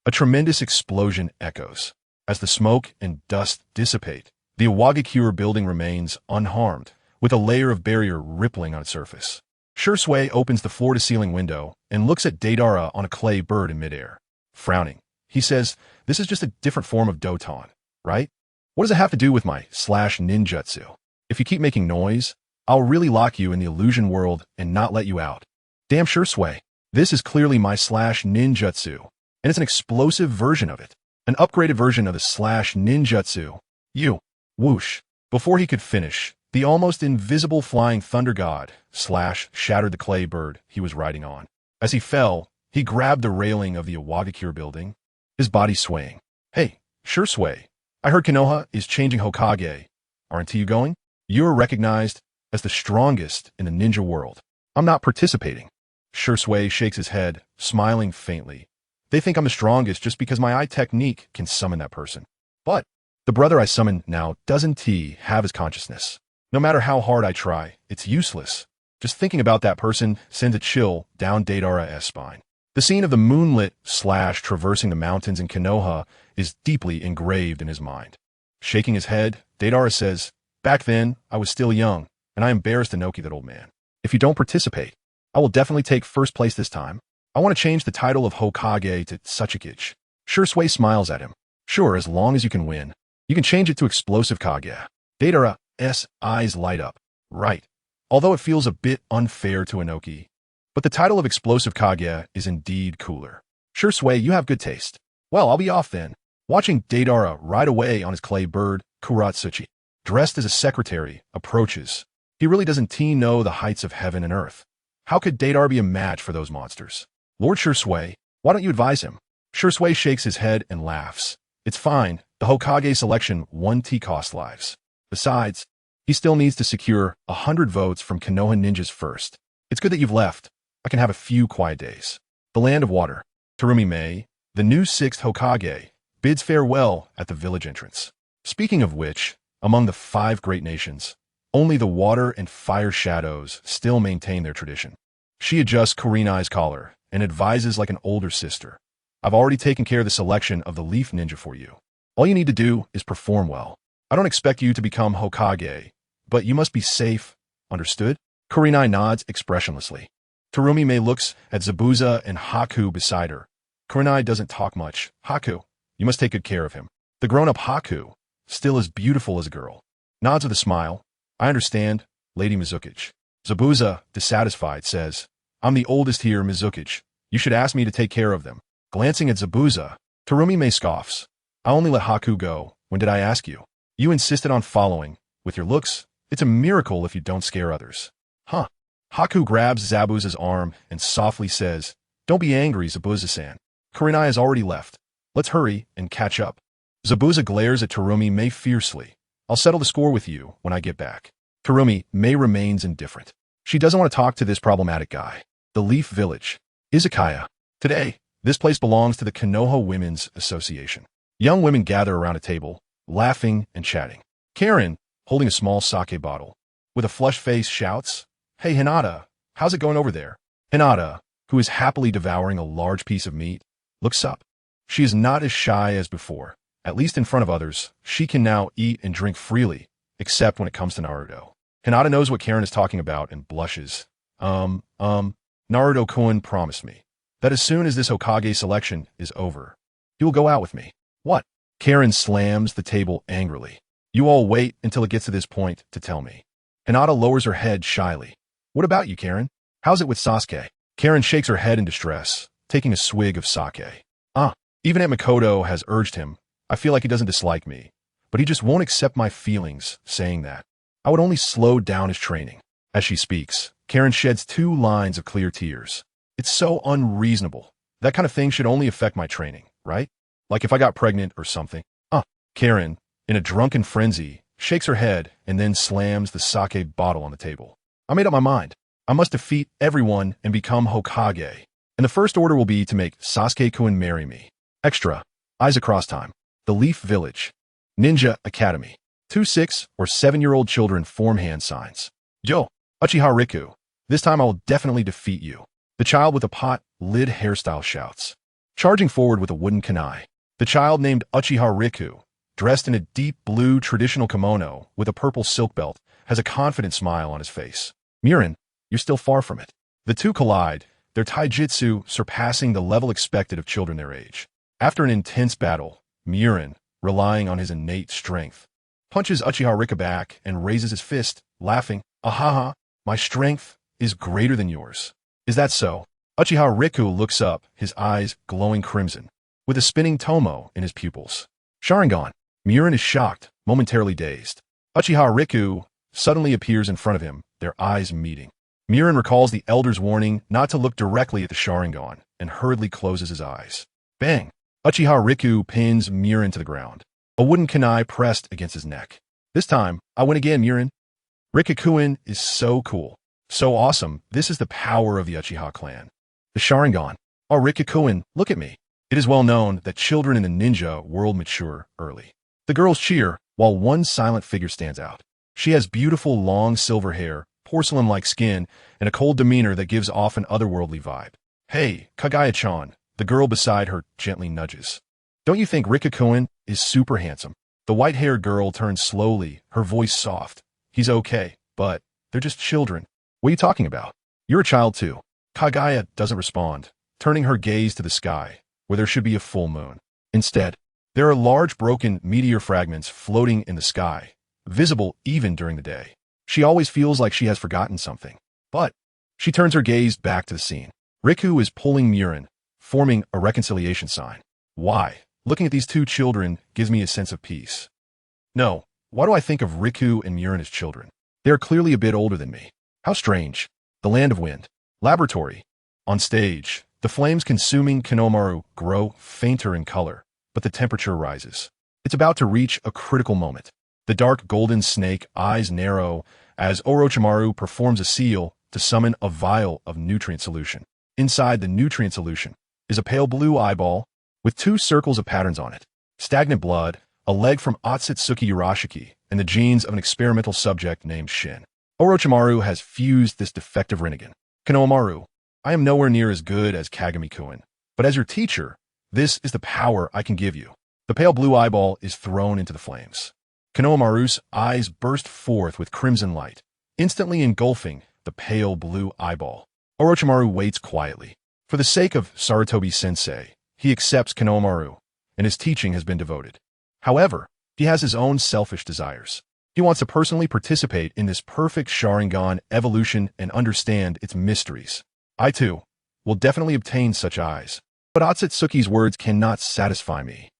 A tremendous explosion echoes. As the smoke and dust dissipate, the Iwagakure building remains unharmed, with a layer of barrier rippling on its surface. Shursui opens the floor-to-ceiling window and looks at Deidara on a clay bird in midair. Frowning, he says, this is just a different form of Doton, right? What does it have to do with my ninjutsu? If you keep making noise, I'll really lock you in the illusion world and not let you out. Damn Shursui, this is clearly my ninjutsu, and it's an explosive version of it. An upgraded version of the ninjutsu. You. Whoosh. Before he could finish, the almost invisible flying thunder god shattered the clay bird he was riding on. As he fell, he grabbed the railing of the Iwagakure building, his body swaying. Hey, Shursui, I heard Konoha is changing Hokage. Aren't you going? You're recognized as the strongest in the ninja world. I'm not participating. Shursui shakes his head, smiling faintly. They think I'm the strongest just because my eye technique can summon that person. But the brother I summon now doesn't have his consciousness. No matter how hard I try, it's useless. Just thinking about that person sends a chill down Deidara's spine. The scene of the moonlit traversing the mountains in Konoha is deeply engraved in his mind. Shaking his head, Deidara says, back then, I was still young, and I embarrassed Inoki, that old man. If you don't participate, I will definitely take first place this time. I want to change the title of Hokage to Tsuchikichi. Shursui smiles at him. Sure, as long as you can win. You can change it to Explosive Kage. Deidara's eyes light up. Right. Although it feels a bit unfair to Inoki. But the title of Explosive Kage is indeed cooler. Sure, Sway, you have good taste. Well, I'll be off then. Watching Deidara ride away on his clay bird, Kuratsuchi, dressed as a secretary, approaches. He really doesn't know the heights of heaven and earth. How could Deidara be a match for those monsters? Lord Shursui, why don't you advise him? Shursui shakes his head and laughs. It's fine. The Hokage selection won T-cost lives. Besides, he still needs to secure 100 votes from Konoha ninjas first. It's good that you've left. I can have a few quiet days. The land of water. Terumi Mei, the new 6th Hokage, bids farewell at the village entrance. Speaking of which, among the 5 great nations, only the water and fire shadows still maintain their tradition. She adjusts Kurenai's collar and advises like an older sister. I've already taken care of the selection of the leaf ninja for you. All you need to do is perform well. I don't expect you to become Hokage, but you must be safe. Understood? Kurenai nods expressionlessly. Terumi Mei looks at Zabuza and Haku beside her. Kurenai doesn't talk much. Haku, you must take good care of him. The grown-up Haku, still as beautiful as a girl, nods with a smile. I understand, Lady Mizukichi. Zabuza, dissatisfied, says, I'm the oldest here, Mizukichi. You should ask me to take care of them. Glancing at Zabuza, Terumi Mei scoffs. I only let Haku go. When did I ask you? You insisted on following. With your looks, it's a miracle if you don't scare others. Huh. Haku grabs Zabuza's arm and softly says, Don't be angry, Zabuza-san. Kurenai has already left. Let's hurry and catch up. Zabuza glares at Terumi Mei fiercely. I'll settle the score with you when I get back. Terumi Mei remains indifferent. She doesn't want to talk to this problematic guy. The Leaf Village. Izakaya. Today, this place belongs to the Konoha Women's Association. Young women gather around a table, laughing and chatting. Karen, holding a small sake bottle, with a flushed face, shouts, Hey Hinata, how's it going over there? Hinata, who is happily devouring a large piece of meat, looks up. She is not as shy as before. At least in front of others, she can now eat and drink freely, except when it comes to Naruto. Hinata knows what Karen is talking about and blushes. Naruto-kun promised me that as soon as this Hokage selection is over, he will go out with me. What? Karen slams the table angrily. You all wait until it gets to this point to tell me. Hinata lowers her head shyly. What about you, Karen? How's it with Sasuke? Karen shakes her head in distress, taking a swig of sake. Even Aunt Mikoto has urged him. I feel like he doesn't dislike me, but he just won't accept my feelings, saying that I would only slow down his training. As she speaks, Karen sheds 2 lines of clear tears. It's so unreasonable. That kind of thing should only affect my training, right? Like if I got pregnant or something. Karen, in a drunken frenzy, shakes her head and then slams the sake bottle on the table. I made up my mind. I must defeat everyone and become Hokage. And the first order will be to make Sasuke-kun marry me. Extra. Eyes across time. The Leaf Village. Ninja Academy. 2 6 or 7-year-old children form hand signs. Yo, Uchiha Riku. This time I will definitely defeat you. The child with a pot lid hairstyle shouts. Charging forward with a wooden kunai. The child named Uchiha Riku, dressed in a deep blue traditional kimono with a purple silk belt, has a confident smile on his face. Murin, you're still far from it. The two collide, their taijutsu surpassing the level expected of children their age. After an intense battle, Murin, relying on his innate strength, punches Uchiha Riku back and raises his fist, laughing, Ahaha, my strength is greater than yours. Is that so? Uchiha Riku looks up, his eyes glowing crimson, with a spinning tomo in his pupils. Sharingan. Murin is shocked, momentarily dazed. Uchiha Riku suddenly appears in front of him, their eyes meeting. Murin recalls the elder's warning not to look directly at the Sharingan and hurriedly closes his eyes. Bang! Uchiha Riku pins Murin to the ground, a wooden kunai pressed against his neck. This time, I win again, Murin. Rikikuin is so cool. So awesome, this is the power of the Uchiha clan. The Sharingan. Oh, Rikikuin, look at me. It is well known that children in the ninja world mature early. The girls cheer, while one silent figure stands out. She has beautiful long silver hair, porcelain-like skin, and a cold demeanor that gives off an otherworldly vibe. Hey, Kagaya-chan, the girl beside her gently nudges. Don't you think Rikikuin is super handsome? The white-haired girl turns slowly, her voice soft. He's okay, but they're just children. What are you talking about? You're a child too. Kagaya doesn't respond, turning her gaze to the sky, where there should be a full moon. Instead, there are large broken meteor fragments floating in the sky, visible even during the day. She always feels like she has forgotten something. But she turns her gaze back to the scene. Riku is pulling Murin, forming a reconciliation sign. Why? Looking at these two children gives me a sense of peace. No, why do I think of Riku and Murin as children? They are clearly a bit older than me. How strange. The Land of Wind. Laboratory. On stage, the flames consuming Konohamaru grow fainter in color, but the temperature rises. It's about to reach a critical moment. The dark golden snake eyes narrow as Orochimaru performs a seal to summon a vial of nutrient solution. Inside the nutrient solution is a pale blue eyeball with two circles of patterns on it. Stagnant blood, a leg from Otsutsuki Urashiki, and the genes of an experimental subject named Shin. Orochimaru has fused this defective Rinnegan. Konohamaru, I am nowhere near as good as Kagami-kun, but as your teacher, this is the power I can give you. The pale blue eyeball is thrown into the flames. Konohamaru's eyes burst forth with crimson light, instantly engulfing the pale blue eyeball. Orochimaru waits quietly. For the sake of Sarutobi-sensei, he accepts Konohamaru, and his teaching has been devoted. However, he has his own selfish desires. He wants to personally participate in this perfect Sharingan evolution and understand its mysteries. I, too, will definitely obtain such eyes. But Otsutsuki's words cannot satisfy me.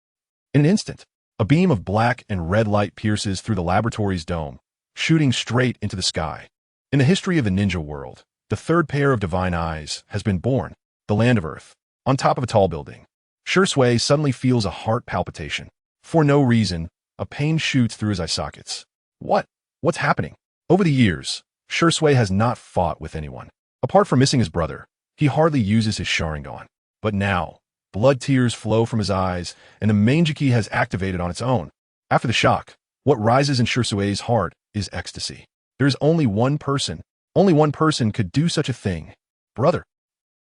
In an instant, a beam of black and red light pierces through the laboratory's dome, shooting straight into the sky. In the history of the ninja world, the third pair of divine eyes has been born, the land of Earth, on top of a tall building. Shursui suddenly feels a heart palpitation. For no reason, a pain shoots through his eye sockets. What's happening? Over the years, Shursui has not fought with anyone. Apart from missing his brother, he hardly uses his Sharingan. But now, blood tears flow from his eyes, and the Mangeki has activated on its own. After the shock, what rises in Shursui's heart is ecstasy. There is only one person could do such a thing. Brother.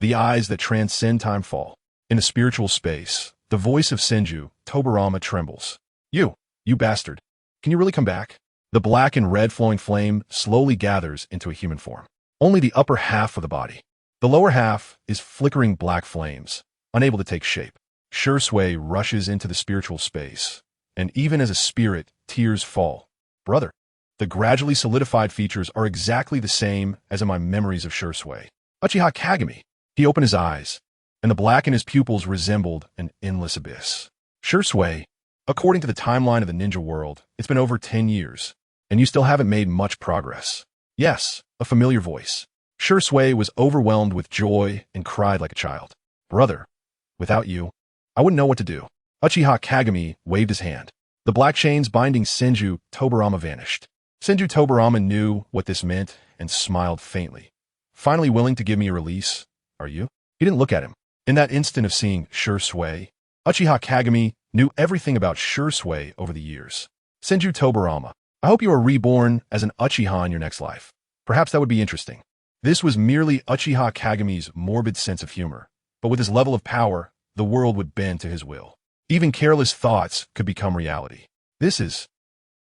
The eyes that transcend time fall. In the spiritual space, the voice of Senju, Tobirama, trembles. You bastard. Can you really come back? The black and red flowing flame slowly gathers into a human form. Only the upper half of the body. The lower half is flickering black flames, unable to take shape. Shursui rushes into the spiritual space, and even as a spirit, tears fall. Brother. The gradually solidified features are exactly the same as in my memories of Shursui. Uchiha Kagami. He opened his eyes, and the black in his pupils resembled an endless abyss. Shursui, according to the timeline of the ninja world, it's been over 10 years, and you still haven't made much progress. Yes, a familiar voice. Shursui was overwhelmed with joy and cried like a child. Brother, without you, I wouldn't know what to do. Uchiha Kagami waved his hand. The black chains binding Senju Tobirama vanished. Senju Tobirama knew what this meant and smiled faintly. Finally willing to give me a release, are you? He didn't look at him. In that instant of seeing Shursui, Uchiha Kagami knew everything about Shursui over the years. Senju Tobirama, I hope you are reborn as an Uchiha in your next life. Perhaps that would be interesting. This was merely Uchiha Kagami's morbid sense of humor, but with his level of power, the world would bend to his will. Even careless thoughts could become reality. This is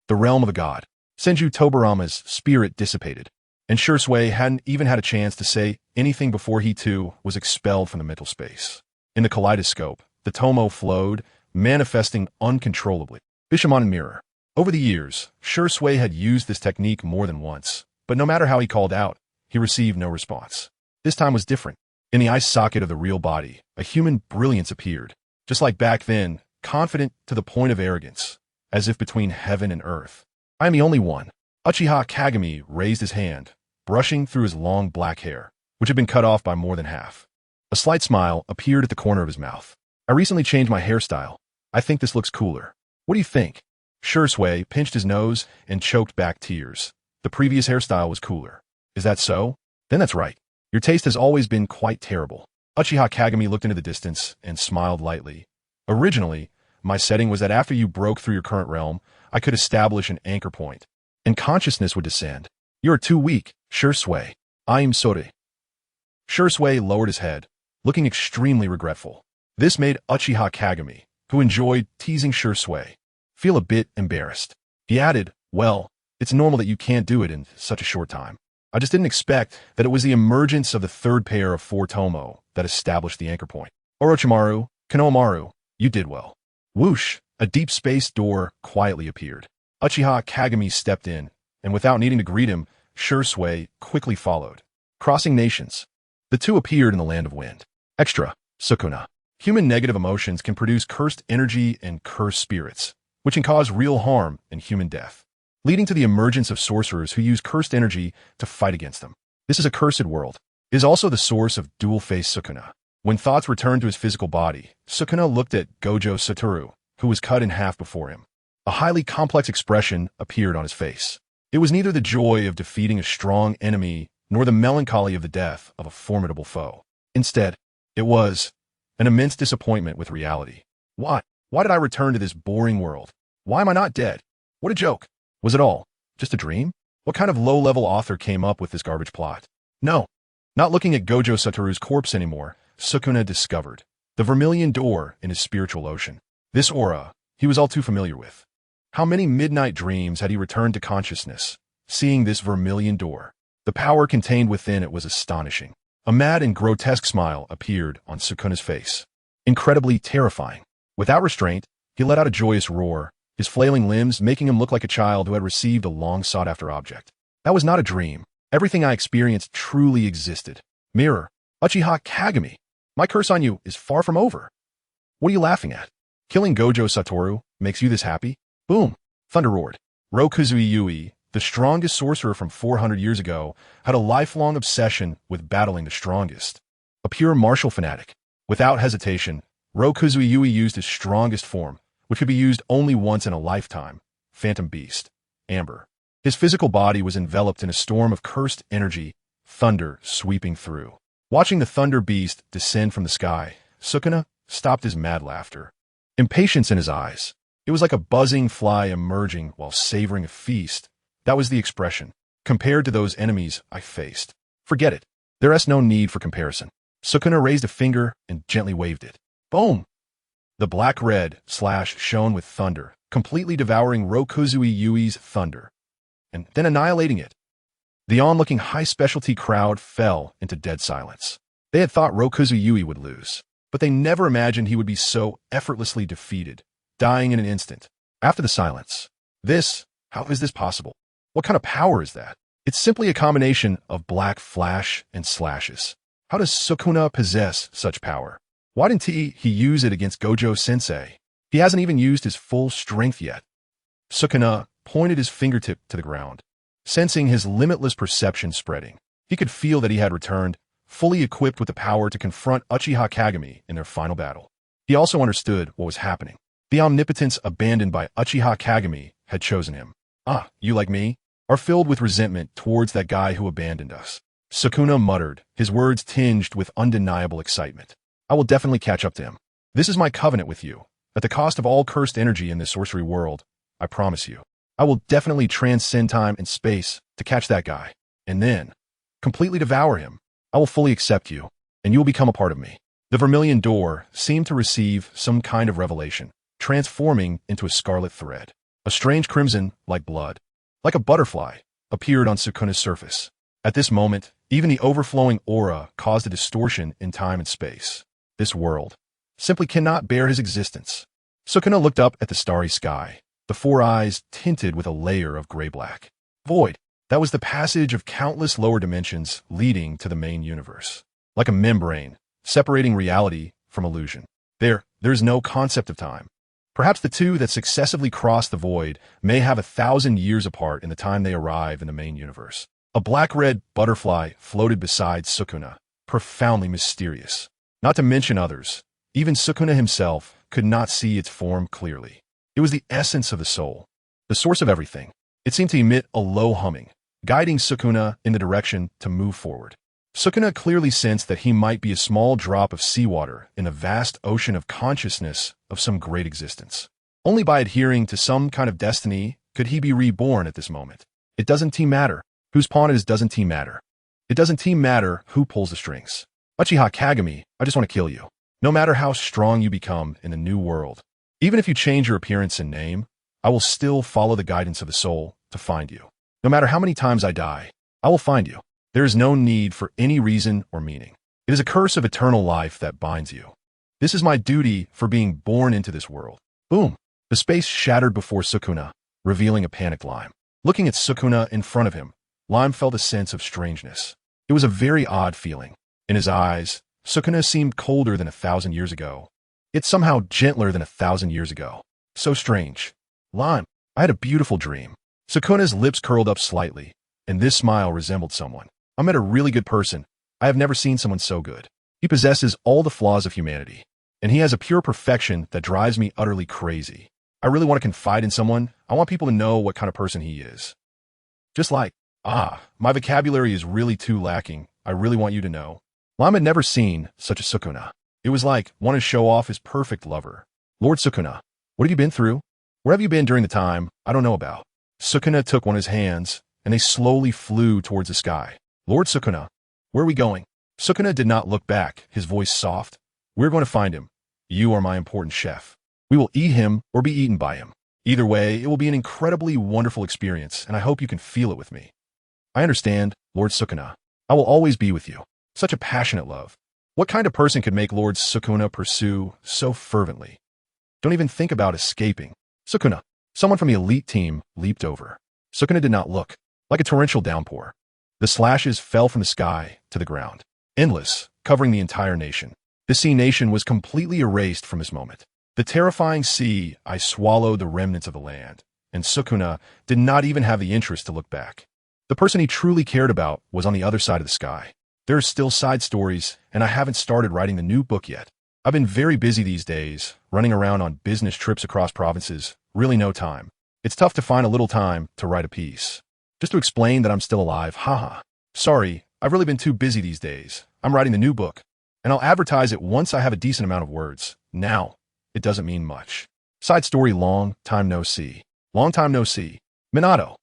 the realm of a god. Senju Tobirama's spirit dissipated, and Shursui hadn't even had a chance to say anything before he too was expelled from the mental space. In the kaleidoscope, the tomo flowed, manifesting uncontrollably. Bishamon mirror. Over the years, Shursui had used this technique more than once, but no matter how he called out, he received no response. This time was different. In the eye socket of the real body, a human brilliance appeared, just like back then, confident to the point of arrogance, as if between heaven and earth. I am the only one. Uchiha Kagami raised his hand, brushing through his long black hair, which had been cut off by more than half. A slight smile appeared at the corner of his mouth. I recently changed my hairstyle. I think this looks cooler. What do you think? Shursui pinched his nose and choked back tears. The previous hairstyle was cooler. Is that so? Then that's right. Your taste has always been quite terrible. Uchiha Kagami looked into the distance and smiled lightly. Originally, my setting was that after you broke through your current realm, I could establish an anchor point, and consciousness would descend. You are too weak, Shursui. I am sorry. Shursui lowered his head, looking extremely regretful. This made Uchiha Kagami, who enjoyed teasing Shursui, feel a bit embarrassed. He added, well, it's normal that you can't do it in such a short time. I just didn't expect that it was the emergence of the third pair of four tomo that established the anchor point. Orochimaru, Konohamaru, you did well. Whoosh, a deep space door quietly appeared. Uchiha Kagami stepped in, and without needing to greet him, Shursui quickly followed. Crossing nations. The two appeared in the Land of Wind. Extra. Sukuna. Human negative emotions can produce cursed energy and cursed spirits, which can cause real harm and human death, leading to the emergence of sorcerers who use cursed energy to fight against them. This is a cursed world. It is also the source of dual-faced Sukuna. When thoughts returned to his physical body, Sukuna looked at Gojo Satoru, who was cut in half before him. A highly complex expression appeared on his face. It was neither the joy of defeating a strong enemy nor the melancholy of the death of a formidable foe. Instead, it was an immense disappointment with reality. Why? Why did I return to this boring world? Why am I not dead? What a joke. Was it all just a dream? What kind of low-level author came up with this garbage plot? No. Not looking at Gojo Satoru's corpse anymore, Sukuna discovered the vermilion door in his spiritual ocean. This aura he was all too familiar with. How many midnight dreams had he returned to consciousness, seeing this vermilion door? The power contained within it was astonishing. A mad and grotesque smile appeared on Sukuna's face. Incredibly terrifying. Without restraint, he let out a joyous roar, his flailing limbs making him look like a child who had received a long-sought-after object. That was not a dream. Everything I experienced truly existed. Mirror, Uchiha Kagami, my curse on you is far from over. What are you laughing at? Killing Gojo Satoru makes you this happy? Boom! Thunder roared. Rokuzui Yui, the strongest sorcerer from 400 years ago, had a lifelong obsession with battling the strongest. A pure martial fanatic. Without hesitation, Rokuzui Yui used his strongest form, which could be used only once in a lifetime, Phantom Beast, Amber. His physical body was enveloped in a storm of cursed energy, thunder sweeping through. Watching the Thunder Beast descend from the sky, Sukuna stopped his mad laughter. Impatience in his eyes. It was like a buzzing fly emerging while savoring a feast. That was the expression. Compared to those enemies I faced. Forget it. There is no need for comparison. Sukuna raised a finger and gently waved it. Boom! The black-red slash shone with thunder, completely devouring Rokuzui Yui's thunder, and then annihilating it. The onlooking high-specialty crowd fell into dead silence. They had thought Rokuzui Yui would lose, but they never imagined he would be so effortlessly defeated, dying in an instant. After the silence, how is this possible? What kind of power is that? It's simply a combination of black flash and slashes. How does Sukuna possess such power? Why didn't he use it against Gojo-sensei? He hasn't even used his full strength yet. Sukuna pointed his fingertip to the ground, sensing his limitless perception spreading. He could feel that he had returned, fully equipped with the power to confront Uchiha Kagami in their final battle. He also understood what was happening. The omnipotence abandoned by Uchiha Kagami had chosen him. Ah, you like me? Are filled with resentment towards that guy who abandoned us. Sukuna muttered, his words tinged with undeniable excitement. I will definitely catch up to him. This is my covenant with you. At the cost of all cursed energy in this sorcery world, I promise you, I will definitely transcend time and space to catch that guy, and then completely devour him. I will fully accept you, and you will become a part of me. The vermilion door seemed to receive some kind of revelation, transforming into a scarlet thread. A strange crimson, like blood, like a butterfly, appeared on Sukuna's surface. At this moment, even the overflowing aura caused a distortion in time and space. This world simply cannot bear his existence. Sukuna looked up at the starry sky, the four eyes tinted with a layer of gray-black. Void. That was the passage of countless lower dimensions leading to the main universe. Like a membrane, separating reality from illusion. There is no concept of time. Perhaps the two that successively cross the void may have 1,000 years apart in the time they arrive in the main universe. A black-red butterfly floated beside Sukuna, profoundly mysterious. Not to mention others, even Sukuna himself could not see its form clearly. It was the essence of the soul, the source of everything. It seemed to emit a low humming, guiding Sukuna in the direction to move forward. Sukuna clearly sensed that he might be a small drop of seawater in the vast ocean of consciousness of some great existence. Only by adhering to some kind of destiny could he be reborn at this moment. It doesn't matter whose pawn it is, doesn't matter. It doesn't matter who pulls the strings. Uchiha Kagami, I just want to kill you. No matter how strong you become in the new world, even if you change your appearance and name, I will still follow the guidance of the soul to find you. No matter how many times I die, I will find you. There is no need for any reason or meaning. It is a curse of eternal life that binds you. This is my duty for being born into this world. Boom! The space shattered before Sukuna, revealing a panicked Lime. Looking at Sukuna in front of him, Lime felt a sense of strangeness. It was a very odd feeling. In his eyes, Sukuna seemed colder than 1,000 years ago. It's somehow gentler than 1,000 years ago. So strange. Lime, I had a beautiful dream. Sukuna's lips curled up slightly, and this smile resembled someone. I met a really good person. I have never seen someone so good. He possesses all the flaws of humanity, and he has a pure perfection that drives me utterly crazy. I really want to confide in someone. I want people to know what kind of person he is. Just like, my vocabulary is really too lacking. I really want you to know. Lime had never seen such a Sukuna. It was like wanting to show off his perfect lover. Lord Sukuna, what have you been through? Where have you been during the time I don't know about? Sukuna took one of his hands, and they slowly flew towards the sky. Lord Sukuna, where are we going? Sukuna did not look back, his voice soft. We're going to find him. You are my important chef. We will eat him or be eaten by him. Either way, it will be an incredibly wonderful experience, and I hope you can feel it with me. I understand, Lord Sukuna. I will always be with you. Such a passionate love. What kind of person could make Lord Sukuna pursue so fervently? Don't even think about escaping. Sukuna, someone from the elite team, leaped over. Sukuna did not look. Like a torrential downpour, the slashes fell from the sky to the ground. Endless, covering the entire nation. The sea nation was completely erased from this moment. The terrifying sea, I swallowed the remnants of the land, and Sukuna did not even have the interest to look back. The person he truly cared about was on the other side of the sky. There are still side stories, and I haven't started writing the new book yet. I've been very busy these days, running around on business trips across provinces, really no time. It's tough to find a little time to write a piece. Just to explain that I'm still alive, haha. Sorry, I've really been too busy these days. I'm writing the new book, and I'll advertise it once I have a decent amount of words. Now, it doesn't mean much. Side story, long time no see. Long time no see. Minato,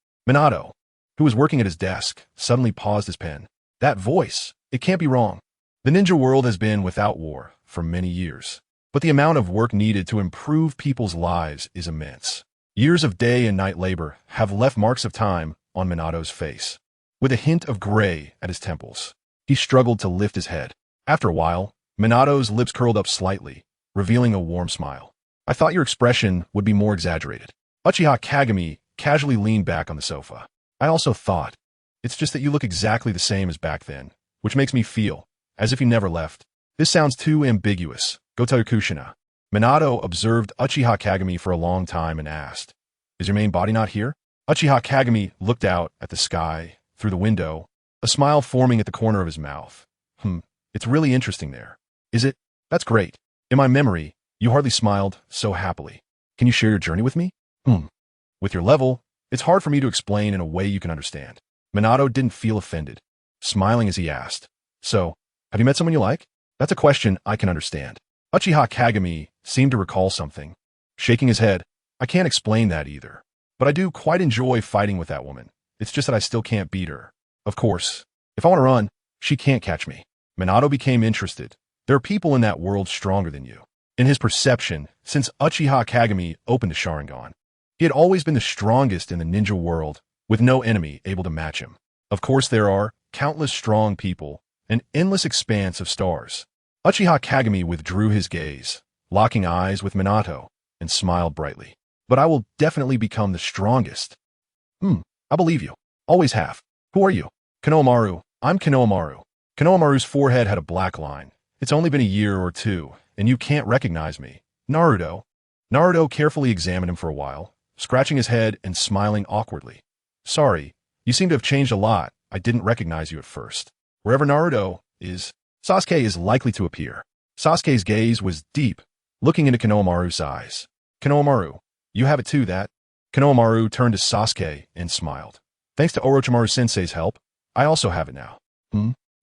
who was working at his desk, suddenly paused his pen. That voice, it can't be wrong. The ninja world has been without war for many years, but the amount of work needed to improve people's lives is immense. Years of day and night labor have left marks of time on Minato's face, with a hint of gray at his temples. He struggled to lift his head. After a while, Minato's lips curled up slightly, revealing a warm smile. I thought your expression would be more exaggerated. Uchiha Kagami casually leaned back on the sofa. I also thought. It's just that you look exactly the same as back then, which makes me feel as if you never left. This sounds too ambiguous. Go tell your Kushina. Minato observed Uchiha Kagami for a long time and asked, Is your main body not here? Uchiha Kagami looked out at the sky through the window, a smile forming at the corner of his mouth. It's really interesting there. Is it? That's great. In my memory, you hardly smiled so happily. Can you share your journey with me? With your level, it's hard for me to explain in a way you can understand. Minato didn't feel offended, smiling as he asked, So, have you met someone you like? That's a question I can understand. Uchiha Kagami seemed to recall something. Shaking his head, I can't explain that either. But I do quite enjoy fighting with that woman. It's just that I still can't beat her. Of course, if I want to run, she can't catch me. Minato became interested. There are people in that world stronger than you. In his perception, since Uchiha Kagami opened a Sharingan, he had always been the strongest in the ninja world, with no enemy able to match him. Of course, there are countless strong people, an endless expanse of stars. Uchiha Kagami withdrew his gaze, locking eyes with Minato, and smiled brightly. But I will definitely become the strongest. I believe you. Always have. Who are you? Konohamaru. I'm Konohamaru. Konohamaru's forehead had a black line. It's only been a year or two, and you can't recognize me. Naruto. Naruto carefully examined him for a while, scratching his head and smiling awkwardly. Sorry, you seem to have changed a lot. I didn't recognize you at first. Wherever Naruto is, Sasuke is likely to appear. Sasuke's gaze was deep, looking into Konohamaru's eyes. Konohamaru, you have it too, that? Konohamaru turned to Sasuke and smiled. Thanks to Orochimaru-sensei's help, I also have it now.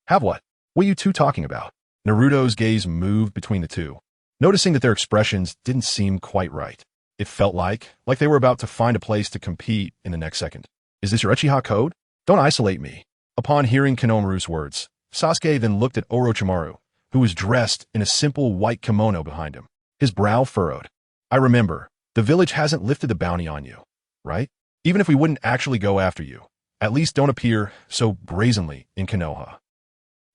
Have what? What are you two talking about? Naruto's gaze moved between the two, noticing that their expressions didn't seem quite right. It felt like they were about to find a place to compete in the next second. Is this your Uchiha code? Don't isolate me. Upon hearing Konohamaru's words, Sasuke then looked at Orochimaru, who was dressed in a simple white kimono behind him. His brow furrowed. I remember, the village hasn't lifted the bounty on you, right? Even if we wouldn't actually go after you, at least don't appear so brazenly in Konoha.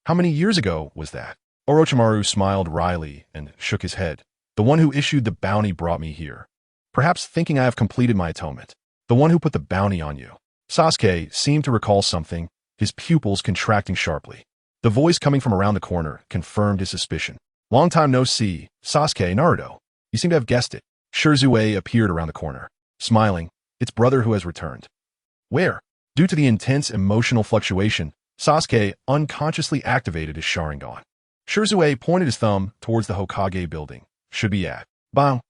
How many years ago was that? Orochimaru smiled wryly and shook his head. The one who issued the bounty brought me here. Perhaps thinking I have completed my atonement. The one who put the bounty on you. Sasuke seemed to recall something, his pupils contracting sharply. The voice coming from around the corner confirmed his suspicion. Long time no see, Sasuke, Naruto. You seem to have guessed it. Shurzue appeared around the corner. Smiling, its brother who has returned. Where? Due to the intense emotional fluctuation, Sasuke unconsciously activated his Sharingan. Shurzue pointed his thumb towards the Hokage building. Should be at. Bang!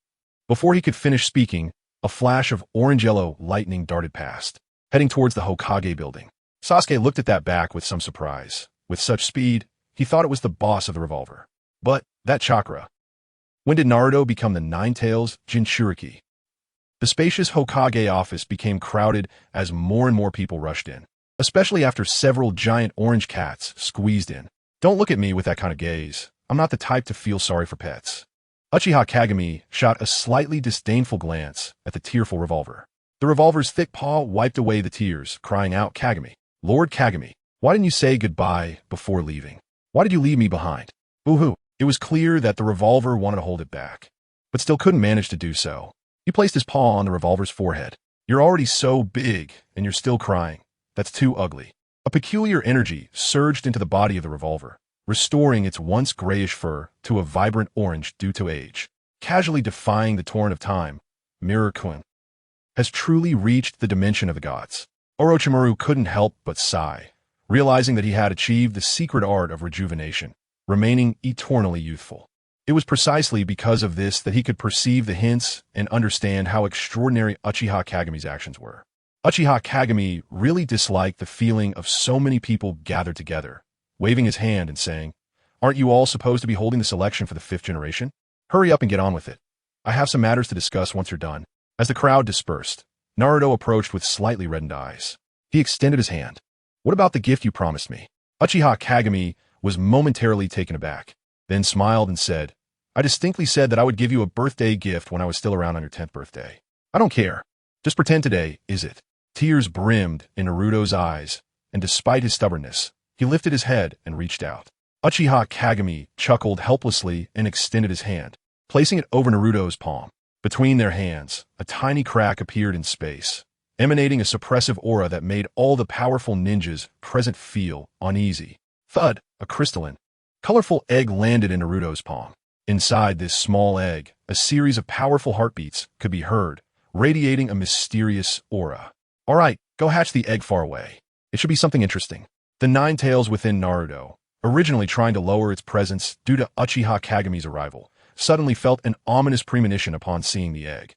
Before he could finish speaking, a flash of orange-yellow lightning darted past, heading towards the Hokage building. Sasuke looked at that back with some surprise. With such speed, he thought it was the boss of the revolver. But that chakra. When did Naruto become the Nine-Tails Jinchuriki? The spacious Hokage office became crowded as more and more people rushed in, especially after several giant orange cats squeezed in. Don't look at me with that kind of gaze. I'm not the type to feel sorry for pets. Uchiha Kagami shot a slightly disdainful glance at the tearful revolver. The revolver's thick paw wiped away the tears, crying out, Kagami, Lord Kagami, why didn't you say goodbye before leaving? Why did you leave me behind? Boo-hoo. It was clear that the revolver wanted to hold it back, but still couldn't manage to do so. He placed his paw on the revolver's forehead. You're already so big, and you're still crying. That's too ugly. A peculiar energy surged into the body of the revolver, restoring its once grayish fur to a vibrant orange due to age. Casually defying the torrent of time, Mirror-kun has truly reached the dimension of the gods. Orochimaru couldn't help but sigh, realizing that he had achieved the secret art of rejuvenation, remaining eternally youthful. It was precisely because of this that he could perceive the hints and understand how extraordinary Uchiha Kagami's actions were. Uchiha Kagami really disliked the feeling of so many people gathered together, waving his hand and saying, Aren't you all supposed to be holding the selection for the 5th generation? Hurry up and get on with it. I have some matters to discuss once you're done. As the crowd dispersed, Naruto approached with slightly reddened eyes. He extended his hand. What about the gift you promised me? Uchiha Kagami was momentarily taken aback, then smiled and said, I distinctly said that I would give you a birthday gift when I was still around on your 10th birthday. I don't care. Just pretend today is it. Tears brimmed in Naruto's eyes, and despite his stubbornness, he lifted his head and reached out. Uchiha Kagami chuckled helplessly and extended his hand, placing it over Naruto's palm. Between their hands, a tiny crack appeared in space, emanating a suppressive aura that made all the powerful ninjas present feel uneasy. Thud, a crystalline, colorful egg landed in Naruto's palm. Inside this small egg, a series of powerful heartbeats could be heard, radiating a mysterious aura. All right, go hatch the egg far away. It should be something interesting. The Nine Tails within Naruto, originally trying to lower its presence due to Uchiha Kagami's arrival, suddenly felt an ominous premonition upon seeing the egg.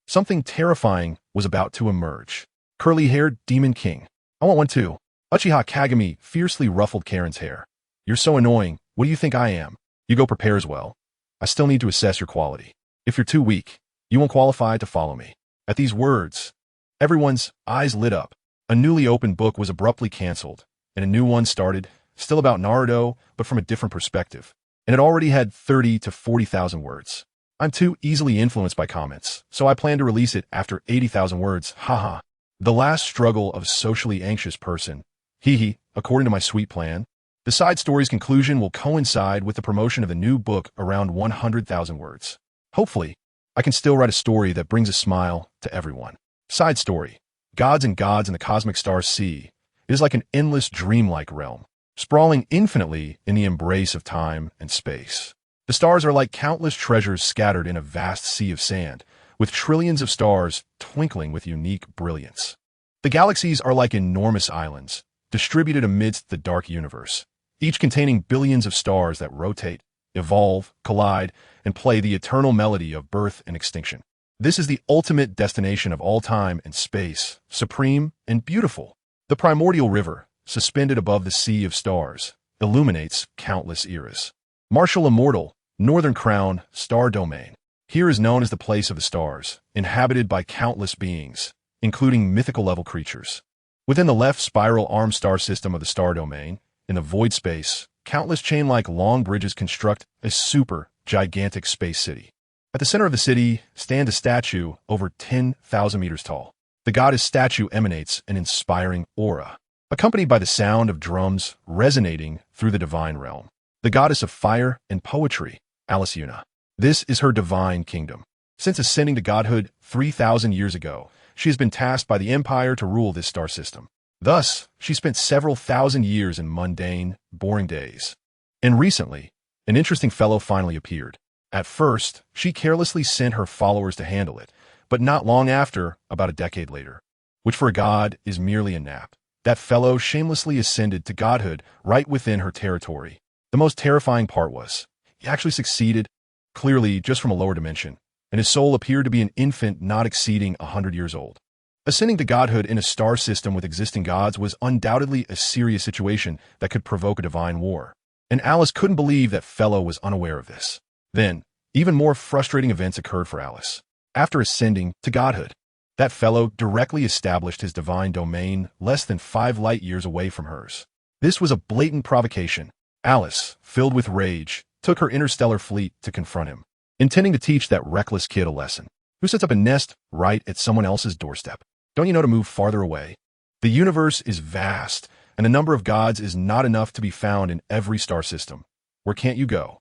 Something terrifying was about to emerge. Curly-haired Demon King. I want one too. Uchiha Kagami fiercely ruffled Karen's hair. You're so annoying. What do you think I am? You go prepare as well. I still need to assess your quality. If you're too weak, you won't qualify to follow me. At these words, everyone's eyes lit up. A newly opened book was abruptly canceled, and a new one started, still about Naruto, but from a different perspective. And it already had 30 to 40,000 words. I'm too easily influenced by comments, so I plan to release it after 80,000 words, haha. The last struggle of a socially anxious person. Hee according to my sweet plan. The side story's conclusion will coincide with the promotion of the new book around 100,000 words. Hopefully, I can still write a story that brings a smile to everyone. Side story. Gods and gods in the cosmic star sea. It is like an endless dreamlike realm, sprawling infinitely in the embrace of time and space. The stars are like countless treasures scattered in a vast sea of sand, with trillions of stars twinkling with unique brilliance. The galaxies are like enormous islands, distributed amidst the dark universe, each containing billions of stars that rotate, evolve, collide, and play the eternal melody of birth and extinction. This is the ultimate destination of all time and space, supreme and beautiful. The primordial river, suspended above the sea of stars, illuminates countless eras. Martial Immortal, Northern Crown, Star Domain. Here is known as the place of the stars, inhabited by countless beings, including mythical-level creatures. Within the left spiral arm star system of the star domain, in the void space, countless chain-like long bridges construct a super gigantic space city. At the center of the city stands a statue over 10,000 meters tall. The goddess statue emanates an inspiring aura, accompanied by the sound of drums resonating through the divine realm. The goddess of fire and poetry, Alicuna. This is her divine kingdom. Since ascending to godhood 3,000 years ago, she has been tasked by the Empire to rule this star system. Thus, she spent several thousand years in mundane, boring days. And recently, an interesting fellow finally appeared. At first, she carelessly sent her followers to handle it, but not long after, about a decade later, which for a god is merely a nap, that fellow shamelessly ascended to godhood right within her territory. The most terrifying part was, he actually succeeded, clearly just from a lower dimension, and his soul appeared to be an infant not exceeding 100 years old. Ascending to godhood in a star system with existing gods was undoubtedly a serious situation that could provoke a divine war, and Alice couldn't believe that fellow was unaware of this. Then, even more frustrating events occurred for Alice. After ascending to godhood, that fellow directly established his divine domain less than 5 light years away from hers. This was a blatant provocation. Alice, filled with rage, took her interstellar fleet to confront him, intending to teach that reckless kid a lesson. Who sets up a nest right at someone else's doorstep? Don't you know to move farther away? The universe is vast, and the number of gods is not enough to be found in every star system. Where can't you go?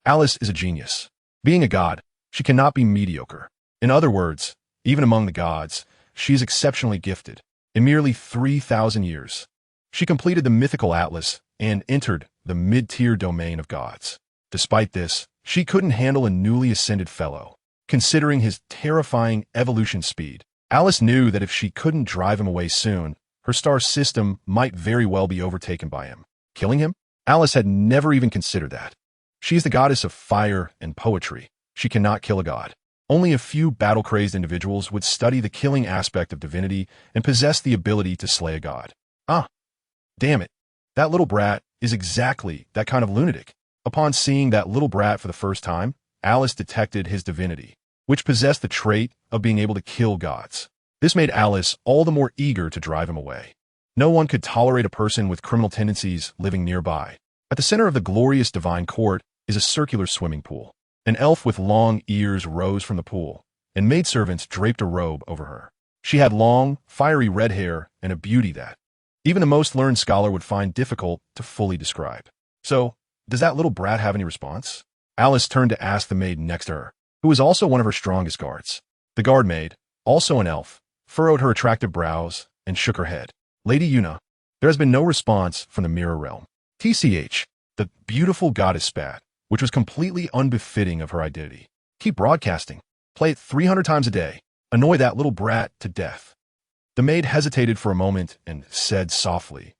Alice is a genius. Being a god, she cannot be mediocre. In other words, even among the gods, she is exceptionally gifted. In merely 3,000 years, she completed the mythical atlas and entered the mid-tier domain of gods. Despite this, she couldn't handle a newly ascended fellow. Considering his terrifying evolution speed, Alice knew that if she couldn't drive him away soon, her star system might very well be overtaken by him. Killing him? Alice had never even considered that. She is the goddess of fire and poetry. She cannot kill a god. Only a few battle-crazed individuals would study the killing aspect of divinity and possess the ability to slay a god. Ah, damn it. That little brat is exactly that kind of lunatic. Upon seeing that little brat for the first time, Alice detected his divinity, which possessed the trait of being able to kill gods. This made Alice all the more eager to drive him away. No one could tolerate a person with criminal tendencies living nearby. At the center of the glorious divine court is a circular swimming pool. An elf with long ears rose from the pool, and maidservants draped a robe over her. She had long, fiery red hair and a beauty that even the most learned scholar would find difficult to fully describe. So, does that little brat have any response? Alice turned to ask the maid next to her, who was also one of her strongest guards. The guard maid, also an elf, furrowed her attractive brows and shook her head. Lady Yuna, there has been no response from the mirror realm. TCH, the beautiful goddess spat, which was completely unbefitting of her identity. Keep broadcasting. Play it 300 times a day. Annoy that little brat to death. The maid hesitated for a moment and said softly,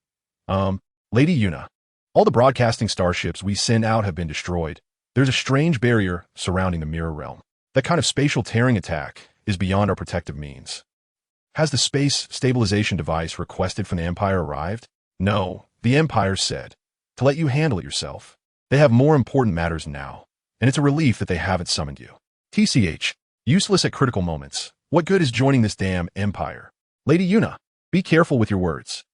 Lady Yuna, all the broadcasting starships we send out have been destroyed. There's a strange barrier surrounding the mirror realm. That kind of spatial tearing attack is beyond our protective means. Has the space stabilization device requested from the Empire arrived? No, the Empire said, to let you handle it yourself. They have more important matters now, and it's a relief that they haven't summoned you. TCH, useless at critical moments. What good is joining this damn Empire? Lady Yuna, be careful with your words.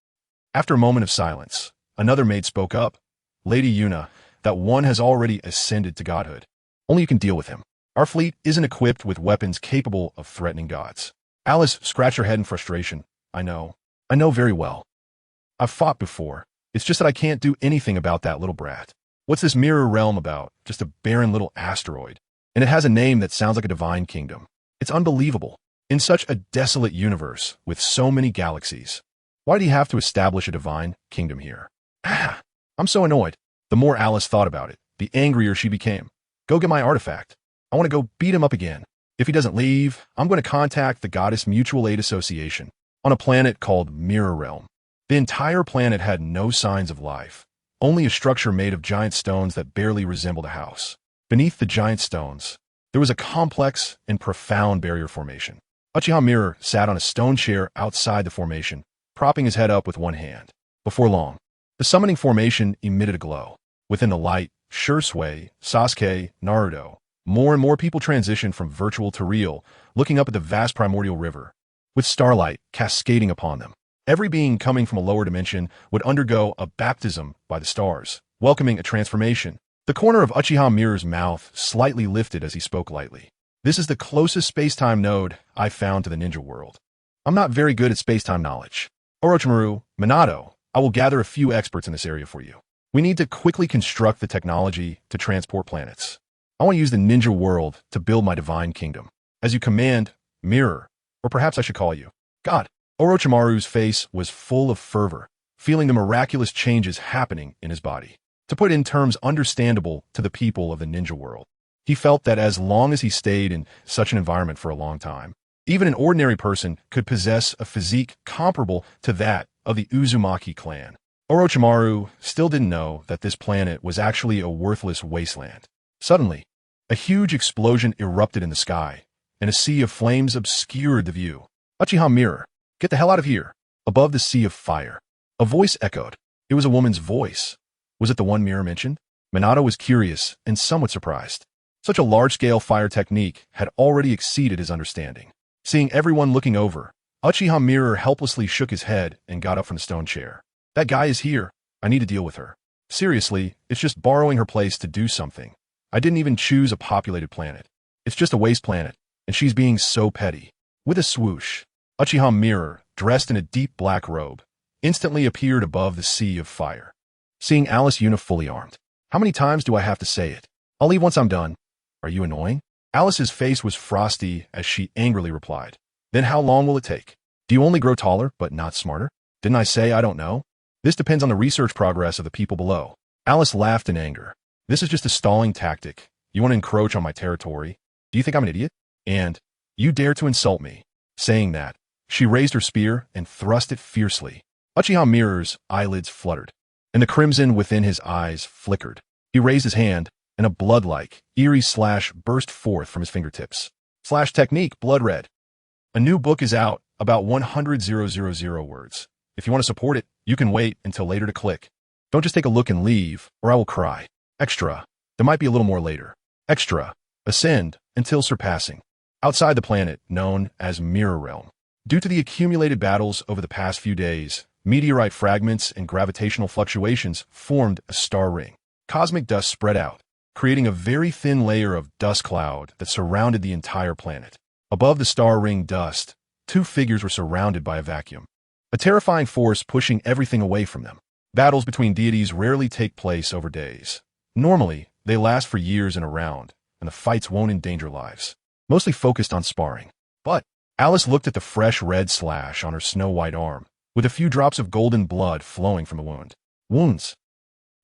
After a moment of silence, another maid spoke up. Lady Yuna, that one has already ascended to godhood. Only you can deal with him. Our fleet isn't equipped with weapons capable of threatening gods. Alice scratched her head in frustration. I know very well. I've fought before. It's just that I can't do anything about that little brat. What's this mirror realm about? Just a barren little asteroid. And it has a name that sounds like a divine kingdom. It's unbelievable. In such a desolate universe with so many galaxies, why do you have to establish a divine kingdom here? I'm so annoyed. The more Alice thought about it, the angrier she became. Go get my artifact. I want to go beat him up again. If he doesn't leave, I'm going to contact the Goddess Mutual Aid Association on a planet called Mirror Realm. The entire planet had no signs of life. Only a structure made of giant stones that barely resembled a house. Beneath the giant stones, there was a complex and profound barrier formation. Uchiha Mirror sat on a stone chair outside the formation, propping his head up with one hand. Before long, the summoning formation emitted a glow. Within the light, Shursui, Sasuke, Naruto, more and more people transitioned from virtual to real, looking up at the vast primordial river, with starlight cascading upon them. Every being coming from a lower dimension would undergo a baptism by the stars, welcoming a transformation. The corner of Uchiha Mirror's mouth slightly lifted as he spoke lightly. This is the closest space-time node I've found to the ninja world. I'm not very good at space-time knowledge. Orochimaru, Minato, I will gather a few experts in this area for you. We need to quickly construct the technology to transport planets. I want to use the ninja world to build my divine kingdom. As you command, Mirror, or perhaps I should call you God. Orochimaru's face was full of fervor, feeling the miraculous changes happening in his body. To put in terms understandable to the people of the ninja world, he felt that as long as he stayed in such an environment for a long time, even an ordinary person could possess a physique comparable to that of the Uzumaki clan. Orochimaru still didn't know that this planet was actually a worthless wasteland. Suddenly, a huge explosion erupted in the sky, and a sea of flames obscured the view. Uchiha mirror, get the hell out of here! Above the sea of fire, a voice echoed. It was a woman's voice. Was it the one Mirror mentioned? Minato was curious and somewhat surprised. Such a large-scale fire technique had already exceeded his understanding. Seeing everyone looking over, Uchiha Mirror helplessly shook his head and got up from the stone chair. That guy is here. I need to deal with her. Seriously, it's just borrowing her place to do something. I didn't even choose a populated planet. It's just a waste planet, and she's being so petty. With a swoosh, Uchiha Mirror, dressed in a deep black robe, instantly appeared above the sea of fire. Seeing Alice Una fully armed. How many times do I have to say it? I'll leave once I'm done. Are you annoying? Alice's face was frosty as she angrily replied. Then how long will it take? Do you only grow taller, but not smarter? Didn't I say I don't know? This depends on the research progress of the people below. Alice laughed in anger. This is just a stalling tactic. You want to encroach on my territory? Do you think I'm an idiot? And you dare to insult me. Saying that, she raised her spear and thrust it fiercely. Uchiha Mirror's eyelids fluttered, and the crimson within his eyes flickered. He raised his hand, and a blood-like, eerie slash burst forth from his fingertips. Slash technique, blood red. A new book is out, about 100,000 words. If you want to support it, you can wait until later to click. Don't just take a look and leave, or I will cry. Extra. There might be a little more later. Extra. Ascend until surpassing. Outside the planet, known as Mirror Realm. Due to the accumulated battles over the past few days, meteorite fragments and gravitational fluctuations formed a star ring. Cosmic dust spread out, creating a very thin layer of dust cloud that surrounded the entire planet. Above the star ring dust, two figures were surrounded by a vacuum. A terrifying force pushing everything away from them. Battles between deities rarely take place over days. Normally, they last for years in a round, and the fights won't endanger lives. Mostly focused on sparring. But Alice looked at the fresh red slash on her snow-white arm, with a few drops of golden blood flowing from the wound. Wounds.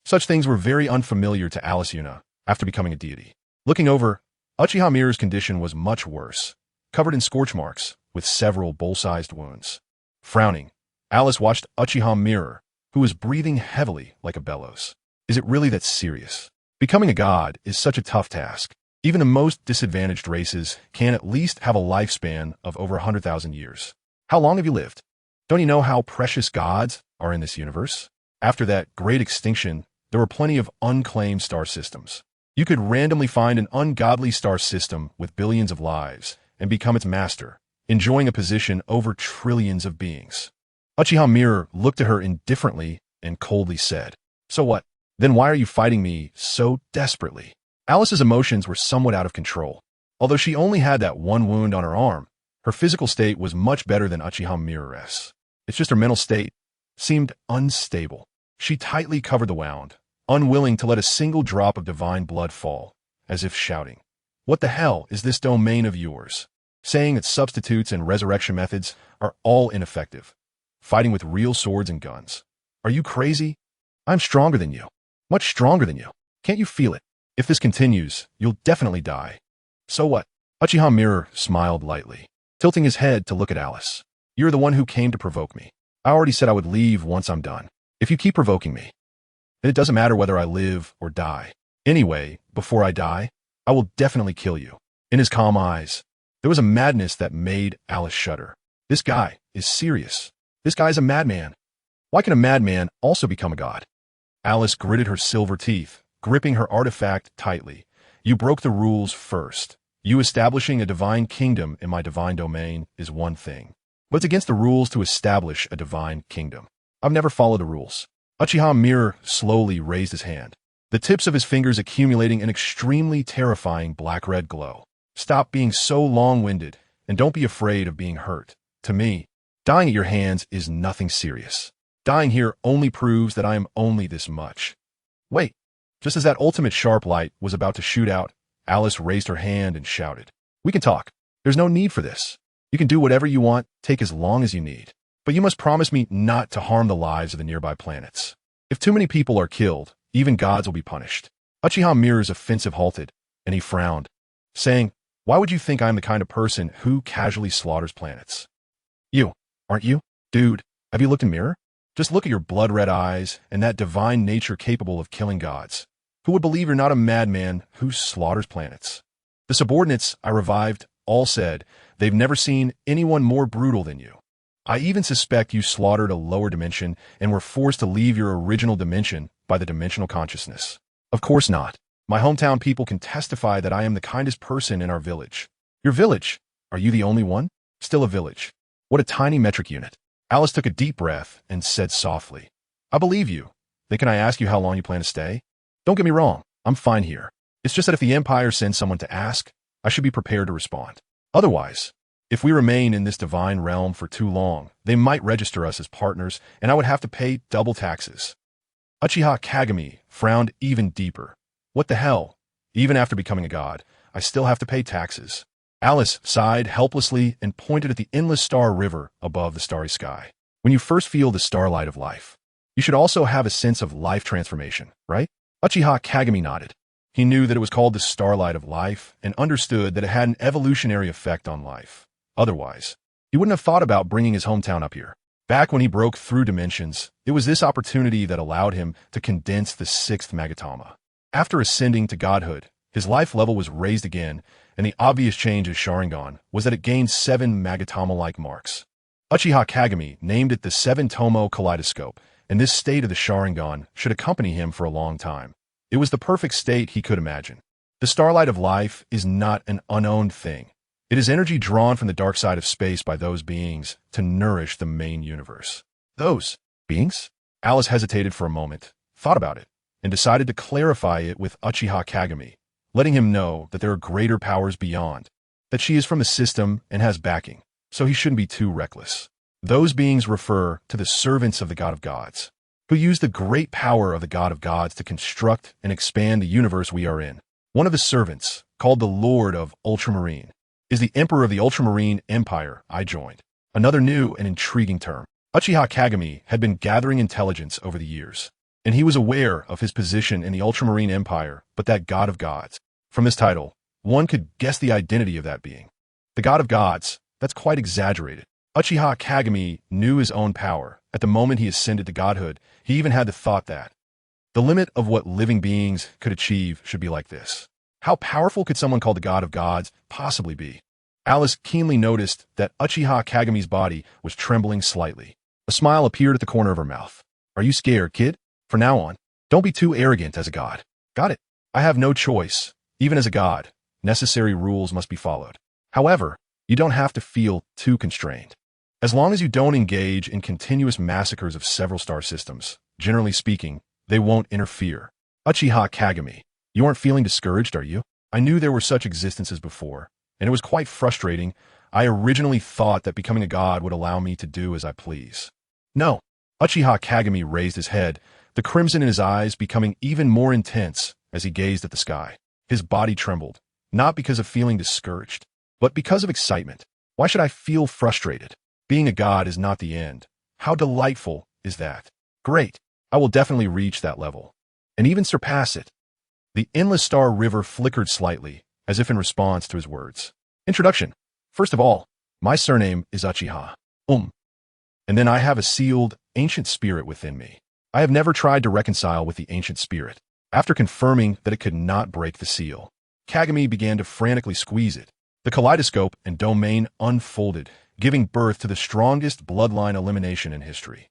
Such things were very unfamiliar to Alice Una after becoming a deity. Looking over, Uchiha Mirror's condition was much worse, covered in scorch marks, with several bowl-sized wounds. Frowning, Alice watched Uchiha Mirror, who was breathing heavily like a bellows. Is it really that serious? Becoming a god is such a tough task. Even the most disadvantaged races can at least have a lifespan of over 100,000 years. How long have you lived? Don't you know how precious gods are in this universe? After that great extinction, there were plenty of unclaimed star systems. You could randomly find an ungodly star system with billions of lives and become its master, enjoying a position over trillions of beings. Uchiha Mirror looked at her indifferently and coldly said, "So what? Then why are you fighting me so desperately?" Alice's emotions were somewhat out of control. Although she only had that one wound on her arm, her physical state was much better than Uchiha Mirror's. It's just her mental state seemed unstable. She tightly covered the wound, unwilling to let a single drop of divine blood fall, as if shouting, "What the hell is this domain of yours?" Saying that substitutes and resurrection methods are all ineffective. Fighting with real swords and guns. Are you crazy? I'm stronger than you. Much stronger than you. Can't you feel it? If this continues, you'll definitely die. So what? Uchiha Mirror smiled lightly, tilting his head to look at Alice. You're the one who came to provoke me. I already said I would leave once I'm done. If you keep provoking me, then it doesn't matter whether I live or die. Anyway, before I die, I will definitely kill you. In his calm eyes, there was a madness that made Alice shudder. This guy is serious. This guy's a madman. Why can a madman also become a god? Alice gritted her silver teeth, gripping her artifact tightly. You broke the rules first. You establishing a divine kingdom in my divine domain is one thing. But it's against the rules to establish a divine kingdom. I've never followed the rules. Uchiha Mirror slowly raised his hand, the tips of his fingers accumulating an extremely terrifying black-red glow. Stop being so long-winded, and don't be afraid of being hurt. To me, dying at your hands is nothing serious. Dying here only proves that I am only this much. Wait. Just as that ultimate sharp light was about to shoot out, Alice raised her hand and shouted, "We can talk. There's no need for this. You can do whatever you want, take as long as you need." But you must promise me not to harm the lives of the nearby planets. If too many people are killed, even gods will be punished. Uchiha Mirror's offensive halted, and he frowned, saying, "Why would you think I am the kind of person who casually slaughters planets? You, aren't you? Dude, have you looked in mirror? Just look at your blood-red eyes and that divine nature capable of killing gods. Who would believe you're not a madman who slaughters planets?" The subordinates I revived all said they've never seen anyone more brutal than you. I even suspect you slaughtered a lower dimension and were forced to leave your original dimension by the dimensional consciousness. Of course not. My hometown people can testify that I am the kindest person in our village. Your village? Are you the only one? Still a village. What a tiny metric unit. Alice took a deep breath and said softly, "I believe you. Then can I ask you how long you plan to stay? Don't get me wrong, I'm fine here. It's just that if the Empire sends someone to ask, I should be prepared to respond. Otherwise, if we remain in this divine realm for too long, they might register us as partners, and I would have to pay double taxes." Uchiha Kagami frowned even deeper. What the hell? Even after becoming a god, I still have to pay taxes. Alice sighed helplessly and pointed at the endless star river above the starry sky. When you first feel the starlight of life, you should also have a sense of life transformation, right? Uchiha Kagami nodded. He knew that it was called the starlight of life and understood that it had an evolutionary effect on life. Otherwise, he wouldn't have thought about bringing his hometown up here. Back when he broke through dimensions, it was this opportunity that allowed him to condense the sixth Magatama. After ascending to godhood, his life level was raised again, and the obvious change of Sharingan was that it gained 7 Magatama-like marks. Uchiha Kagami named it the 7-Tomo kaleidoscope, and this state of the Sharingan should accompany him for a long time. It was the perfect state he could imagine. The starlight of life is not an unowned thing. It is energy drawn from the dark side of space by those beings to nourish the main universe. Those beings? Alice hesitated for a moment, thought about it, and decided to clarify it with Uchiha Kagami, letting him know that there are greater powers beyond, that she is from the system and has backing, so he shouldn't be too reckless. Those beings refer to the servants of the God of Gods, who use the great power of the God of Gods to construct and expand the universe we are in. One of the servants, called the Lord of Ultramarine, is the Emperor of the Ultramarine Empire I joined. Another new and intriguing term. Uchiha Kagami had been gathering intelligence over the years, and he was aware of his position in the Ultramarine Empire, but that God of Gods. From this title, one could guess the identity of that being. The God of Gods, that's quite exaggerated. Uchiha Kagami knew his own power. At the moment he ascended to godhood, he even had the thought that the limit of what living beings could achieve should be like this. How powerful could someone called the God of Gods possibly be? Alice keenly noticed that Uchiha Kagami's body was trembling slightly. A smile appeared at the corner of her mouth. "Are you scared, kid? For now on, don't be too arrogant as a god." "Got it. I have no choice. Even as a god, necessary rules must be followed. However, you don't have to feel too constrained. As long as you don't engage in continuous massacres of several star systems, generally speaking, they won't interfere." Uchiha Kagami, you aren't feeling discouraged, are you? I knew there were such existences before, and it was quite frustrating. I originally thought that becoming a god would allow me to do as I please. No. Uchiha Kagami raised his head, the crimson in his eyes becoming even more intense as he gazed at the sky. His body trembled, not because of feeling discouraged, but because of excitement. Why should I feel frustrated? Being a god is not the end. How delightful is that? Great. I will definitely reach that level, and even surpass it. The endless star river flickered slightly, as if in response to his words. Introduction. First of all, my surname is Uchiha. And then I have a sealed, ancient spirit within me. I have never tried to reconcile with the ancient spirit. After confirming that it could not break the seal, Kagami began to frantically squeeze it. The kaleidoscope and domain unfolded, giving birth to the strongest bloodline elimination in history.